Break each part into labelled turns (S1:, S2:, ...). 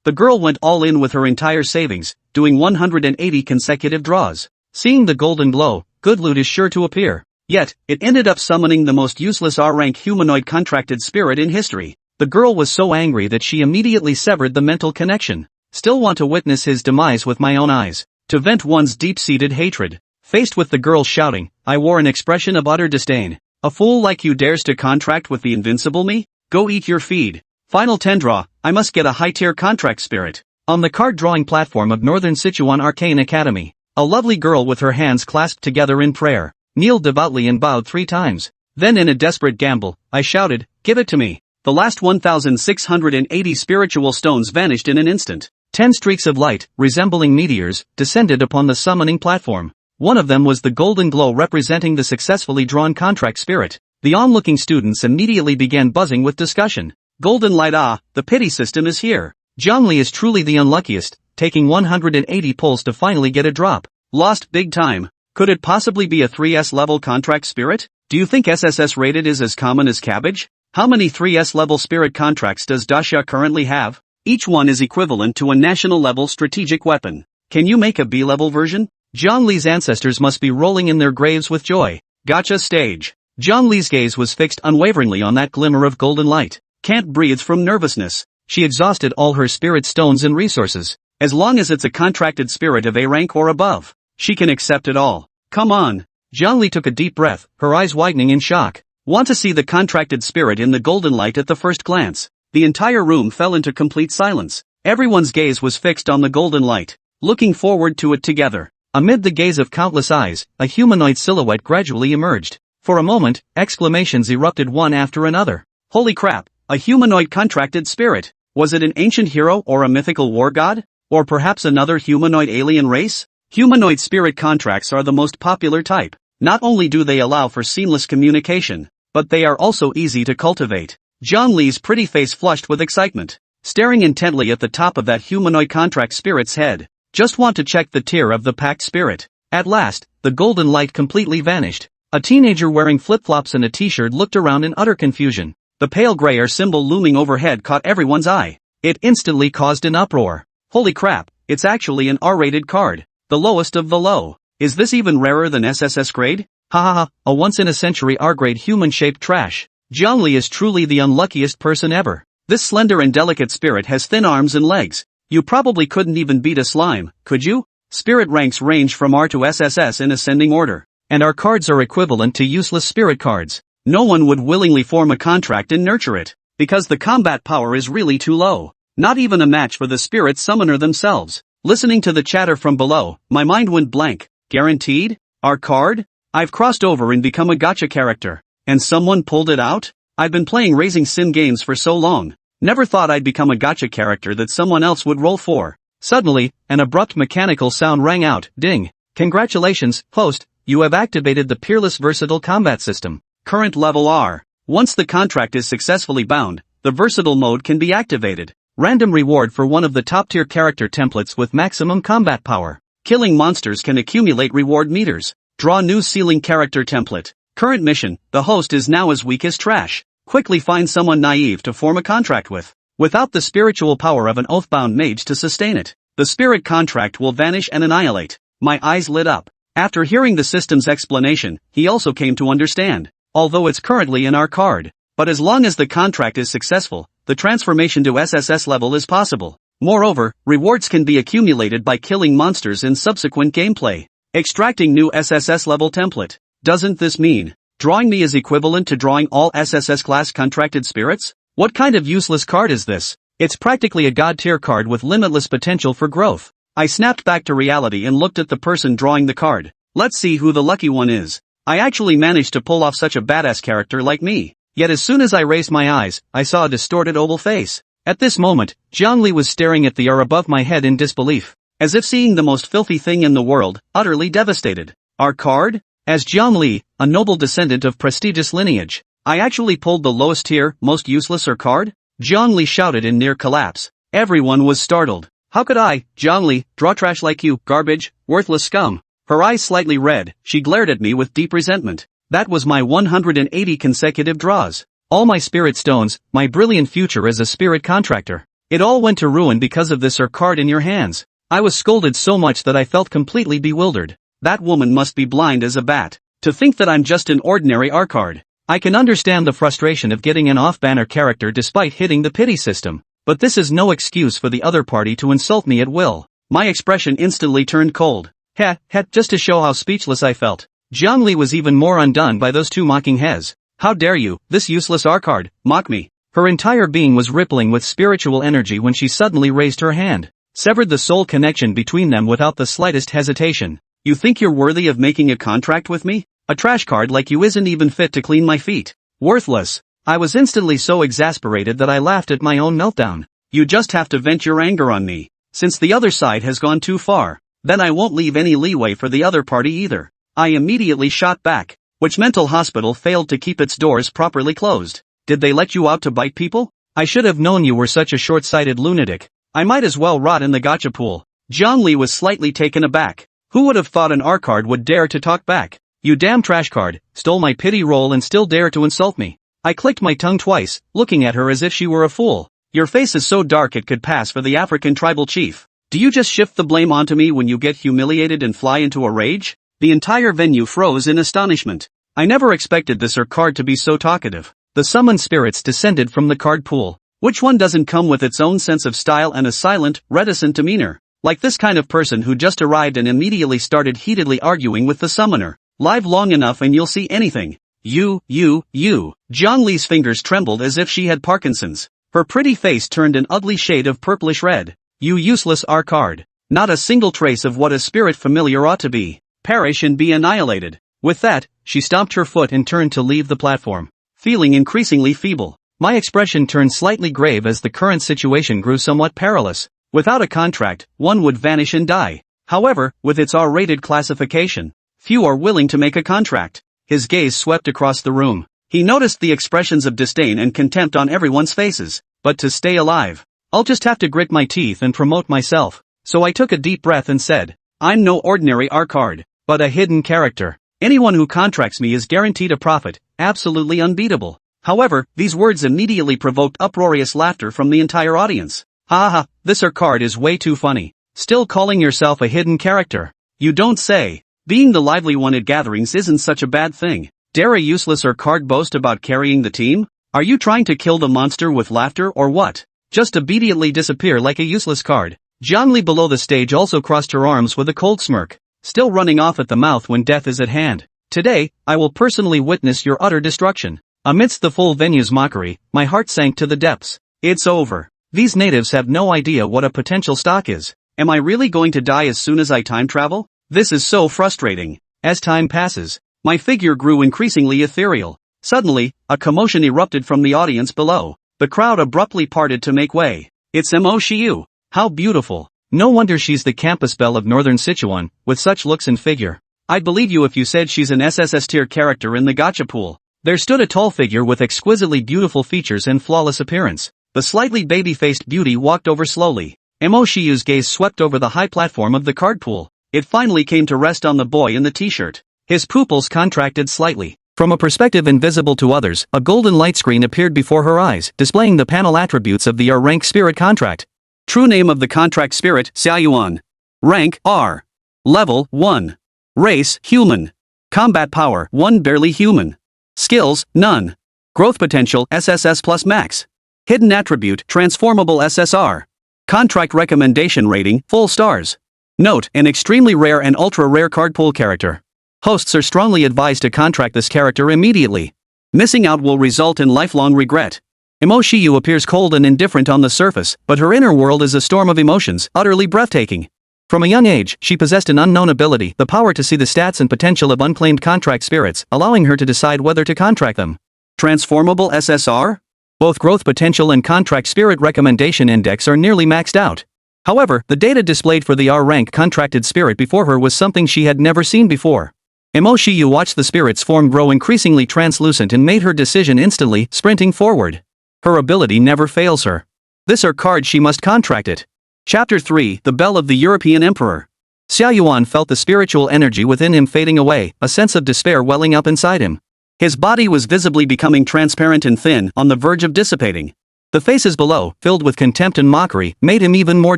S1: The girl went all in with her entire savings, doing 180 consecutive draws. Seeing the golden glow, good loot is sure to appear. Yet, it ended up summoning the most useless R-rank humanoid contracted spirit in history. The girl was so angry that she immediately severed the mental connection. Still want to witness his demise with my own eyes. To vent one's deep-seated hatred. Faced with the girl shouting, I wore an expression of utter disdain. A fool like you dares to contract with the invincible me? Go eat your feed. Final 10 draw, I must get a high-tier contract spirit. On the card drawing platform of Northern Sichuan Arcane Academy, a lovely girl with her hands clasped together in prayer, kneeled devoutly and bowed 3 times. Then in a desperate gamble, I shouted, give it to me. The last 1,680 spiritual stones vanished in an instant. 10 streaks of light, resembling meteors, descended upon the summoning platform. One of them was the golden glow representing the successfully drawn contract spirit. The onlooking students immediately began buzzing with discussion. Golden light, the pity system is here. Jiang Li is truly the unluckiest, taking 180 pulls to finally get a drop. Lost big time. Could it possibly be a 3S level contract spirit? Do you think SSS rated is as common as cabbage? How many 3S level spirit contracts does Dacia currently have? Each one is equivalent to a national level strategic weapon. Can you make a B-level version? Jiang Li's ancestors must be rolling in their graves with joy. Gacha stage. Jiang Li's gaze was fixed unwaveringly on that glimmer of golden light. Can't breathe from nervousness. She exhausted all her spirit stones and resources. As long as it's a contracted spirit of A rank or above, she can accept it all. Come on. Jiang Li took a deep breath, her eyes widening in shock. Want to see the contracted spirit in the golden light at the first glance. The entire room fell into complete silence. Everyone's gaze was fixed on the golden light, looking forward to it together. Amid the gaze of countless eyes, a humanoid silhouette gradually emerged. For a moment, exclamations erupted one after another. Holy crap, a humanoid contracted spirit. Was it an ancient hero or a mythical war god? Or perhaps another humanoid alien race? Humanoid spirit contracts are the most popular type. Not only do they allow for seamless communication, but they are also easy to cultivate. Jiang Li's pretty face flushed with excitement, staring intently at the top of that humanoid contract spirit's head. Just want to check the tier of the packed spirit. At last, the golden light completely vanished. A teenager wearing flip-flops and a t-shirt looked around in utter confusion. The pale gray air symbol looming overhead caught everyone's eye. It instantly caused an uproar. Holy crap, it's actually an R-rated card. The lowest of the low. Is this even rarer than SSS grade? Ha, a once-in-a-century R-grade human-shaped trash. Jiang Li is truly the unluckiest person ever. This slender and delicate spirit has thin arms and legs. You probably couldn't even beat a slime, could you? Spirit ranks range from R to SSS in ascending order. And our cards are equivalent to useless spirit cards. No one would willingly form a contract and nurture it, because the combat power is really too low. Not even a match for the spirit summoner themselves. Listening to the chatter from below, my mind went blank. Guaranteed? Our card? I've crossed over and become a gacha character. And someone pulled it out? I've been playing Raising Sim games for so long. Never thought I'd become a gacha character that someone else would roll for. Suddenly, an abrupt mechanical sound rang out. Ding. Congratulations, host, you have activated the Peerless Versatile Combat System. Current level R. Once the contract is successfully bound, the versatile mode can be activated. Random reward for one of the top-tier character templates with maximum combat power. Killing monsters can accumulate reward meters. Draw new ceiling character template. Current mission, the host is now as weak as trash. Quickly find someone naive to form a contract with. Without the spiritual power of an oath-bound mage to sustain it, the spirit contract will vanish and annihilate. My eyes lit up. After hearing the system's explanation, he also came to understand. Although it's currently in our card. But as long as the contract is successful, the transformation to SSS level is possible. Moreover, rewards can be accumulated by killing monsters in subsequent gameplay. Extracting new SSS level template. Doesn't this mean drawing me is equivalent to drawing all SSS class contracted spirits? What kind of useless card is this? It's practically a god tier card with limitless potential for growth. I snapped back to reality and looked at the person drawing the card. Let's see who the lucky one is. I actually managed to pull off such a badass character like me. Yet as soon as I raised my eyes, I saw a distorted oval face. At this moment, Jiang Li was staring at the air above my head in disbelief. As if seeing the most filthy thing in the world, utterly devastated. Our card? As Jiang Li, a noble descendant of prestigious lineage, I actually pulled the lowest tier, most useless card? Jiang Li shouted in near collapse. Everyone was startled. How could I, Jiang Li, draw trash like you, garbage, worthless scum? Her eyes slightly red, she glared at me with deep resentment. That was my 180 consecutive draws. All my spirit stones, my brilliant future as a spirit contractor. It all went to ruin because of this card in your hands. I was scolded so much that I felt completely bewildered. That woman must be blind as a bat. To think that I'm just an ordinary R card. I can understand the frustration of getting an off-banner character despite hitting the pity system. But this is no excuse for the other party to insult me at will. My expression instantly turned cold. Just to show how speechless I felt. Jiang Li was even more undone by those two mocking heads. How dare you, this useless R card, mock me. Her entire being was rippling with spiritual energy when she suddenly raised her hand. Severed the soul connection between them without the slightest hesitation. You think you're worthy of making a contract with me? A trash card like you isn't even fit to clean my feet. Worthless. I was instantly so exasperated that I laughed at my own meltdown. You just have to vent your anger on me. Since the other side has gone too far, then I won't leave any leeway for the other party either. I immediately shot back. Which mental hospital failed to keep its doors properly closed? Did they let you out to bite people? I should have known you were such a short-sighted lunatic. I might as well rot in the gacha pool. Jiang Li was slightly taken aback. Who would have thought an R card would dare to talk back? You damn trash card, stole my pity roll and still dare to insult me. I clicked my tongue twice, looking at her as if she were a fool. Your face is so dark it could pass for the African tribal chief. Do you just shift the blame onto me when you get humiliated and fly into a rage? The entire venue froze in astonishment. I never expected this card to be so talkative. The summoned spirits descended from the card pool. Which one doesn't come with its own sense of style and a silent, reticent demeanor? Like this kind of person who just arrived and immediately started heatedly arguing with the summoner. Live long enough and you'll see anything. You. Jiang Li's fingers trembled as if she had Parkinson's. Her pretty face turned an ugly shade of purplish red. You useless R card. Not a single trace of what a spirit familiar ought to be. Perish and be annihilated. With that, she stomped her foot and turned to leave the platform. Feeling increasingly feeble, my expression turned slightly grave as the current situation grew somewhat perilous. Without a contract, one would vanish and die. However, with its R-rated classification, few are willing to make a contract. His gaze swept across the room. He noticed the expressions of disdain and contempt on everyone's faces. But to stay alive, I'll just have to grit my teeth and promote myself. So I took a deep breath and said, I'm no ordinary R card, but a hidden character. Anyone who contracts me is guaranteed a profit, absolutely unbeatable. However, these words immediately provoked uproarious laughter from the entire audience. Ha, this card is way too funny. Still calling yourself a hidden character? You don't say. Being the lively one at gatherings isn't such a bad thing. Dare a useless card boast about carrying the team? Are you trying to kill the monster with laughter or what? Just immediately disappear like a useless card. Jiang Li below the stage also crossed her arms with a cold smirk, still running off at the mouth when death is at hand. Today, I will personally witness your utter destruction. Amidst the full venue's mockery, my heart sank to the depths. It's over. These natives have no idea what a potential stock is. Am I really going to die as soon as I time travel? This is so frustrating. As time passes, my figure grew increasingly ethereal. Suddenly, a commotion erupted from the audience below. The crowd abruptly parted to make way. It's Mo Shiyu. How beautiful. No wonder she's the campus belle of northern Sichuan, with such looks and figure. I'd believe you if you said she's an SSR-tier character in the gacha pool. There stood a tall figure with exquisitely beautiful features and flawless appearance. The slightly baby-faced beauty walked over slowly. Mo Shiyu's gaze swept over the high platform of the card pool. It finally came to rest on the boy in the t-shirt. His pupils contracted slightly. From a perspective invisible to others, a golden light screen appeared before her eyes, displaying the panel attributes of the R-rank spirit contract. True name of the contract spirit, Xia Yuan. Rank, R. Level, 1. Race, human. Combat power, 1 barely human. Skills, none. Growth potential, SSS plus max. Hidden attribute, transformable SSR. Contract recommendation rating, full stars. Note, an extremely rare and ultra-rare card pool character. Hosts are strongly advised to contract this character immediately. Missing out will result in lifelong regret. Mo Shiyu appears cold and indifferent on the surface, but her inner world is a storm of emotions, utterly breathtaking. From a young age, she possessed an unknown ability, the power to see the stats and potential of unclaimed contract spirits, allowing her to decide whether to contract them. Transformable SSR? Both growth potential and contract spirit recommendation index are nearly maxed out. However, the data displayed for the R-rank contracted spirit before her was something she had never seen before. Mo Shiyu watched the spirit's form grow increasingly translucent and made her decision instantly, sprinting forward. Her ability never fails her. This card she must contract it. Chapter 3, The Belle of the European Emperor. Xia Yuan felt the spiritual energy within him fading away, a sense of despair welling up inside him. His body was visibly becoming transparent and thin, on the verge of dissipating. The faces below, filled with contempt and mockery, made him even more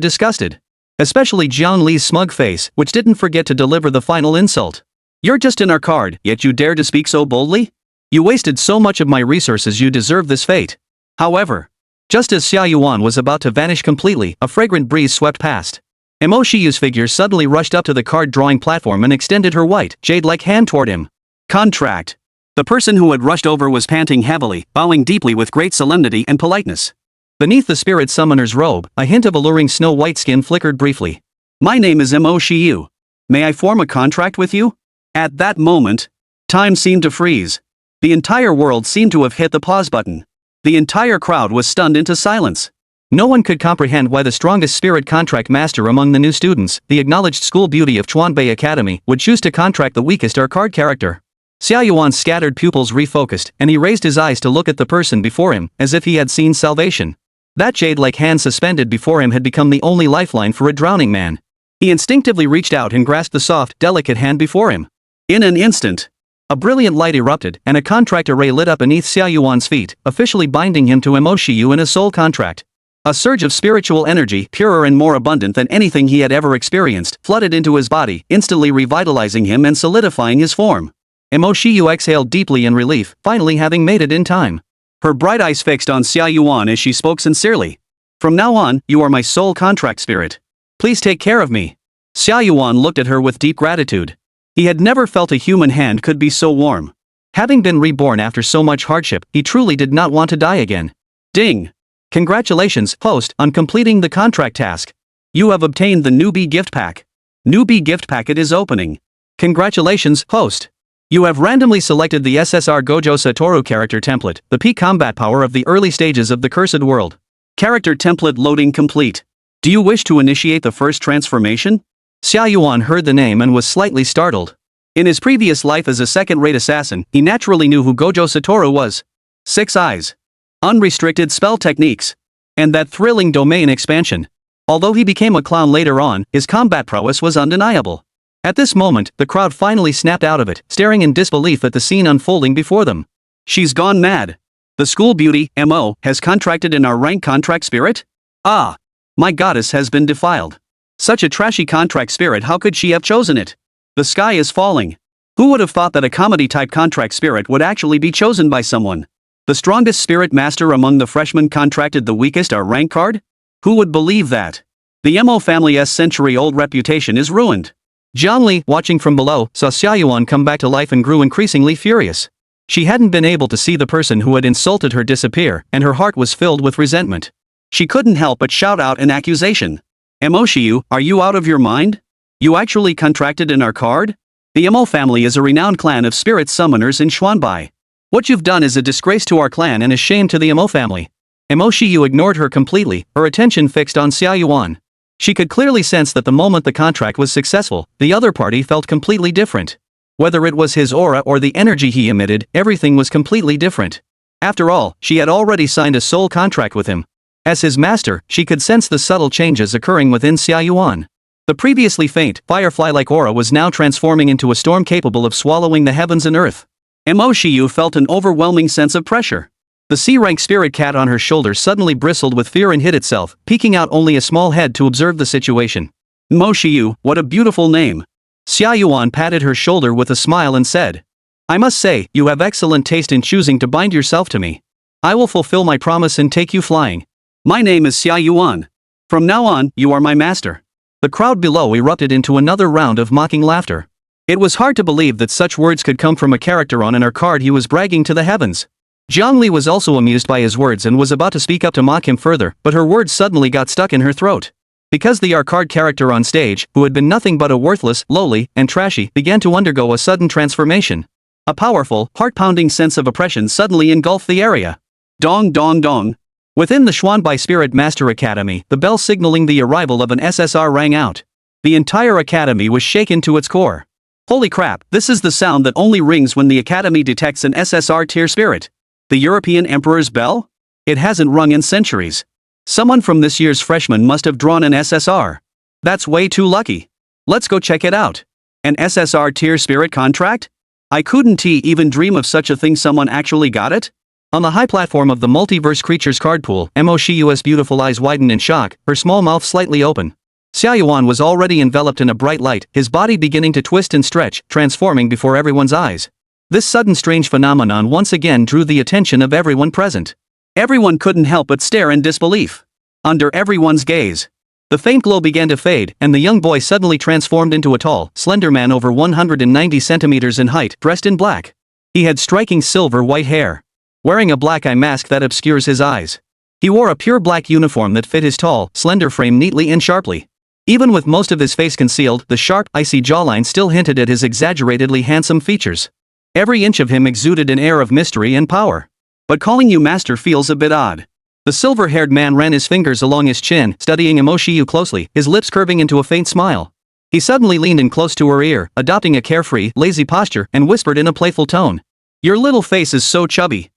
S1: disgusted. Especially Jiang Li's smug face, which didn't forget to deliver the final insult. You're just in our card, yet you dare to speak so boldly? You wasted so much of my resources, you deserve this fate. However, just as Xia Yuan was about to vanish completely, a fragrant breeze swept past. Mo Shiyu's figure suddenly rushed up to the card-drawing platform and extended her white, jade-like hand toward him. Contract. The person who had rushed over was panting heavily, bowing deeply with great solemnity and politeness. Beneath the spirit summoner's robe, a hint of alluring snow-white skin flickered briefly. My name is Mo Shiyu. May I form a contract with you? At that moment, time seemed to freeze. The entire world seemed to have hit the pause button. The entire crowd was stunned into silence. No one could comprehend why the strongest spirit contract master among the new students, the acknowledged school beauty of Chuanbei Academy, would choose to contract the weakest card character. Xia Yuan's scattered pupils refocused, and he raised his eyes to look at the person before him, as if he had seen salvation. That jade-like hand suspended before him had become the only lifeline for a drowning man. He instinctively reached out and grasped the soft, delicate hand before him. In an instant, a brilliant light erupted, and a contract array lit up beneath Xia Yuan's feet, officially binding him to Mo Shiyu in a soul contract. A surge of spiritual energy, purer and more abundant than anything he had ever experienced, flooded into his body, instantly revitalizing him and solidifying his form. Mo Shiyu exhaled deeply in relief, finally having made it in time. Her bright eyes fixed on Xia Yuan as she spoke sincerely. From now on, you are my soul contract spirit. Please take care of me. Xia Yuan looked at her with deep gratitude. He had never felt a human hand could be so warm. Having been reborn after so much hardship, he truly did not want to die again. Ding! Congratulations, host, on completing the contract task. You have obtained the newbie gift pack. Newbie gift packet is opening. Congratulations, host. You have randomly selected the SSR Gojo Satoru character template, the peak combat power of the early stages of the Cursed World. Character template loading complete. Do you wish to initiate the first transformation? Xia Yuan heard the name and was slightly startled. In his previous life as a second-rate assassin, he naturally knew who Gojo Satoru was. 6 eyes. Unrestricted spell techniques. And that thrilling domain expansion. Although he became a clown later on, his combat prowess was undeniable. At this moment, the crowd finally snapped out of it, staring in disbelief at the scene unfolding before them. She's gone mad. The school beauty, Mo, has contracted in our rank contract spirit? Ah! My goddess has been defiled. Such a trashy contract spirit, how could she have chosen it? The sky is falling. Who would have thought that a comedy-type contract spirit would actually be chosen by someone? The strongest spirit master among the freshmen contracted the weakest rank card? Who would believe that? The Mo family's century-old reputation is ruined. Jiang Li, watching from below, saw Xia Yuan come back to life and grew increasingly furious. She hadn't been able to see the person who had insulted her disappear, and her heart was filled with resentment. She couldn't help but shout out an accusation. Mo Shiyu, are you out of your mind? You actually contracted in our card? The Mo family is a renowned clan of spirit summoners in Xuanbai. What you've done is a disgrace to our clan and a shame to the Mo family. Mo Shiyu ignored her completely, her attention fixed on Xia Yuan. She could clearly sense that the moment the contract was successful, the other party felt completely different. Whether it was his aura or the energy he emitted, everything was completely different. After all, she had already signed a soul contract with him. As his master, she could sense the subtle changes occurring within Xia Yuan. The previously faint, firefly-like aura was now transforming into a storm capable of swallowing the heavens and earth. Mo Shiyu felt an overwhelming sense of pressure. The C-rank spirit cat on her shoulder suddenly bristled with fear and hid itself, peeking out only a small head to observe the situation. Mo Shiyu, what a beautiful name. Xia Yuan patted her shoulder with a smile and said, I must say, you have excellent taste in choosing to bind yourself to me. I will fulfill my promise and take you flying. My name is Xia Yuan. From now on, you are my master. The crowd below erupted into another round of mocking laughter. It was hard to believe that such words could come from a character on an card he was bragging to the heavens. Jiang Li was also amused by his words and was about to speak up to mock him further, but her words suddenly got stuck in her throat. Because the card character on stage, who had been nothing but a worthless, lowly, and trashy, began to undergo a sudden transformation. A powerful, heart-pounding sense of oppression suddenly engulfed the area. Dong dong dong. Within the Xuanbai Spirit Master Academy, the bell signaling the arrival of an SSR rang out. The entire academy was shaken to its core. Holy crap, this is the sound that only rings when the academy detects an SSR-tier spirit. The European Emperor's bell? It hasn't rung in centuries. Someone from this year's freshman must have drawn an SSR. That's way too lucky. Let's go check it out. An SSR-tier spirit contract? I couldn't even dream of such a thing. Someone actually got it? On the high platform of the multiverse creatures card pool, Mo Shiyu's beautiful eyes widened in shock, her small mouth slightly open. Xia Yuan was already enveloped in a bright light, his body beginning to twist and stretch, transforming before everyone's eyes. This sudden strange phenomenon once again drew the attention of everyone present. Everyone couldn't help but stare in disbelief. Under everyone's gaze, the faint glow began to fade, and the young boy suddenly transformed into a tall, slender man over 190 centimeters in height, dressed in black. He had striking silver-white hair, wearing a black eye mask that obscures his eyes. He wore a pure black uniform that fit his tall, slender frame neatly and sharply. Even with most of his face concealed, the sharp, icy jawline still hinted at his exaggeratedly handsome features. Every inch of him exuded an air of mystery and power. But calling you master feels a bit odd. The silver-haired man ran his fingers along his chin, studying Mo Shiyu closely, his lips curving into a faint smile. He suddenly leaned in close to her ear, adopting a carefree, lazy posture, and whispered in a playful tone. Your little face is so chubby.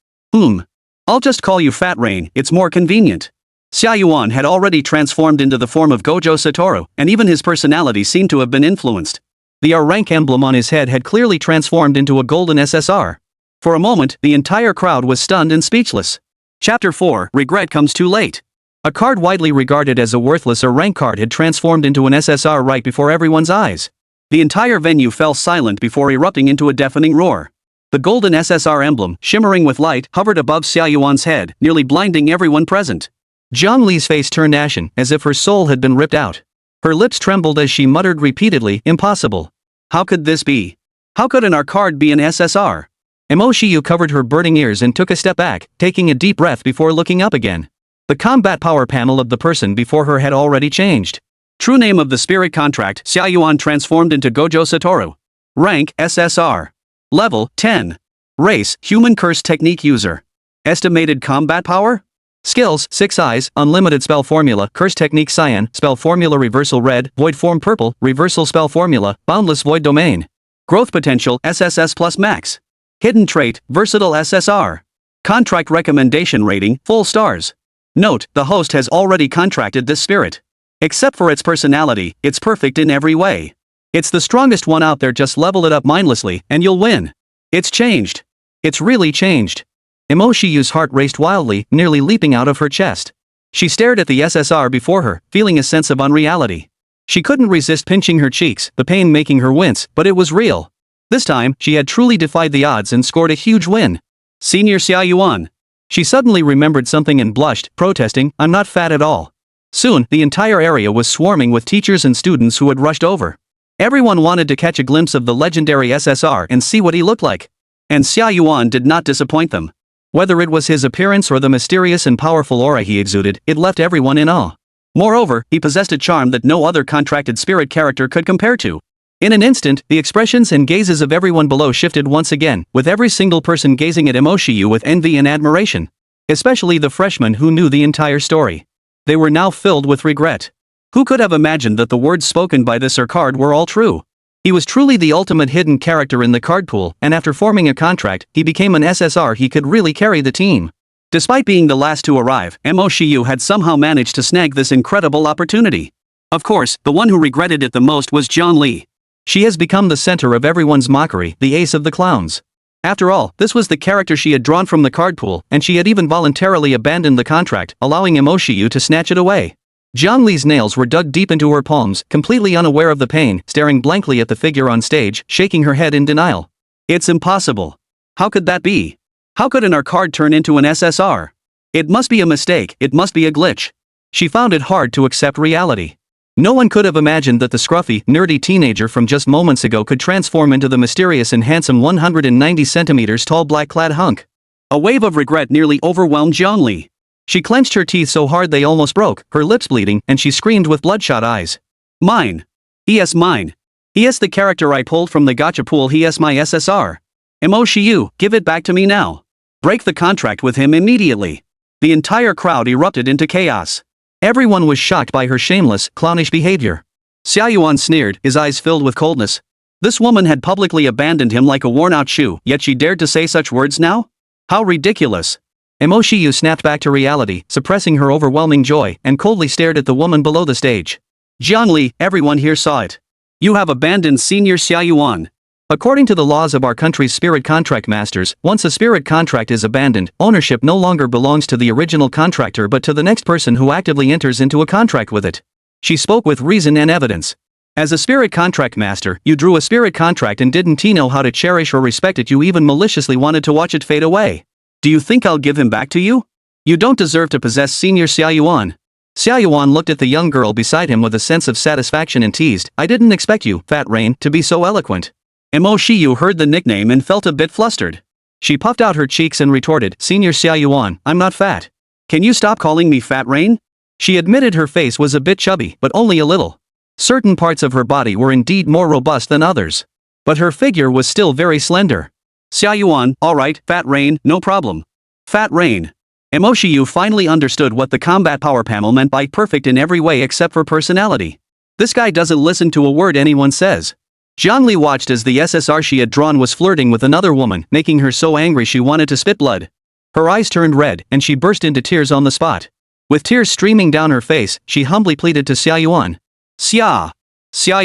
S1: I'll just call you Fat Rain, it's more convenient. Xia Yuan had already transformed into the form of Gojo Satoru, and even his personality seemed to have been influenced. The R rank emblem on his head had clearly transformed into a golden SSR. For a moment, the entire crowd was stunned and speechless. Chapter 4, Regret Comes Too Late. A card widely regarded as a worthless or rank card had transformed into an SSR right before everyone's eyes. The entire venue fell silent before erupting into a deafening roar. The golden SSR emblem, shimmering with light, hovered above Xia Yuan's head, nearly blinding everyone present. Jiang Li's face turned ashen, as if her soul had been ripped out. Her lips trembled as she muttered repeatedly, impossible. How could this be? How could an R card be an SSR? Mo Shiyu covered her burning ears and took a step back, taking a deep breath before looking up again. The combat power panel of the person before her had already changed. True name of the spirit contract, Xia Yuan transformed into Gojo Satoru. Rank, SSR. Level, 10. Race, human curse technique user. Estimated combat power? Skills, 6 eyes, unlimited spell formula, curse technique cyan, spell formula reversal red, void form purple, reversal spell formula, boundless void domain. Growth potential, SSS plus max. Hidden trait, versatile SSR. Contract recommendation rating, full stars. Note, the host has already contracted this spirit. Except for its personality, it's perfect in every way. It's the strongest one out there, just level it up mindlessly, and you'll win. It's changed. It's really changed. Mo Shiyu's heart raced wildly, nearly leaping out of her chest. She stared at the SSR before her, feeling a sense of unreality. She couldn't resist pinching her cheeks, the pain making her wince, but it was real. This time, she had truly defied the odds and scored a huge win. Senior Xia Yuan. She suddenly remembered something and blushed, protesting, I'm not fat at all. Soon, the entire area was swarming with teachers and students who had rushed over. Everyone wanted to catch a glimpse of the legendary SSR and see what he looked like. And Xia Yuan did not disappoint them. Whether it was his appearance or the mysterious and powerful aura he exuded, it left everyone in awe. Moreover, he possessed a charm that no other contracted spirit character could compare to. In an instant, the expressions and gazes of everyone below shifted once again, with every single person gazing at Mo Shiyu with envy and admiration. Especially the freshmen who knew the entire story. They were now filled with regret. Who could have imagined that the words spoken by this R card were all true? He was truly the ultimate hidden character in the card pool, and after forming a contract, he became an SSR. He could really carry the team. Despite being the last to arrive, Mo Shiyu had somehow managed to snag this incredible opportunity. Of course, the one who regretted it the most was Jiang Li. She has become the center of everyone's mockery, the ace of the clowns. After all, this was the character she had drawn from the card pool, and she had even voluntarily abandoned the contract, allowing Mo Shiyu to snatch it away. Jiang Li's nails were dug deep into her palms, completely unaware of the pain, staring blankly at the figure on stage, shaking her head in denial. It's impossible. How could that be? How could an R card turn into an SSR? It must be a mistake, it must be a glitch. She found it hard to accept reality. No one could have imagined that the scruffy, nerdy teenager from just moments ago could transform into the mysterious and handsome 190 centimeters tall black-clad hunk. A wave of regret nearly overwhelmed Jiang Li. She clenched her teeth so hard they almost broke, her lips bleeding, and she screamed with bloodshot eyes. Mine. Yes, mine. Yes, the character I pulled from the gacha pool. Yes, my SSR. Mo Shiyu, give it back to me now. Break the contract with him immediately. The entire crowd erupted into chaos. Everyone was shocked by her shameless, clownish behavior. Xia Yuan sneered, his eyes filled with coldness. This woman had publicly abandoned him like a worn-out shoe, yet she dared to say such words now? How ridiculous. Mo Shiyu snapped back to reality, suppressing her overwhelming joy, and coldly stared at the woman below the stage. Jiang Li, everyone here saw it. You have abandoned Senior Xia Yuan. According to the laws of our country's spirit contract masters, once a spirit contract is abandoned, ownership no longer belongs to the original contractor but to the next person who actively enters into a contract with it. She spoke with reason and evidence. As a spirit contract master, you drew a spirit contract and didn't know how to cherish or respect it. You even maliciously wanted to watch it fade away. Do you think I'll give him back to you? You don't deserve to possess Senior Xia Yuan. Xia Yuan looked at the young girl beside him with a sense of satisfaction and teased, I didn't expect you, Fat Rain, to be so eloquent. Mo Shiyu heard the nickname and felt a bit flustered. She puffed out her cheeks and retorted, Senior Xia Yuan, I'm not fat. Can you stop calling me Fat Rain? She admitted her face was a bit chubby, but only a little. Certain parts of her body were indeed more robust than others. But her figure was still very slender. Xia Yuan, alright, Fat Rain, no problem. Fat Rain. Mo Shiyu finally understood what the combat power panel meant by perfect in every way except for personality. This guy doesn't listen to a word anyone says. Jiang Li watched as the SSR she had drawn was flirting with another woman, making her so angry she wanted to spit blood. Her eyes turned red, and she burst into tears on the spot. With tears streaming down her face, she humbly pleaded to Xia Yuan. Xia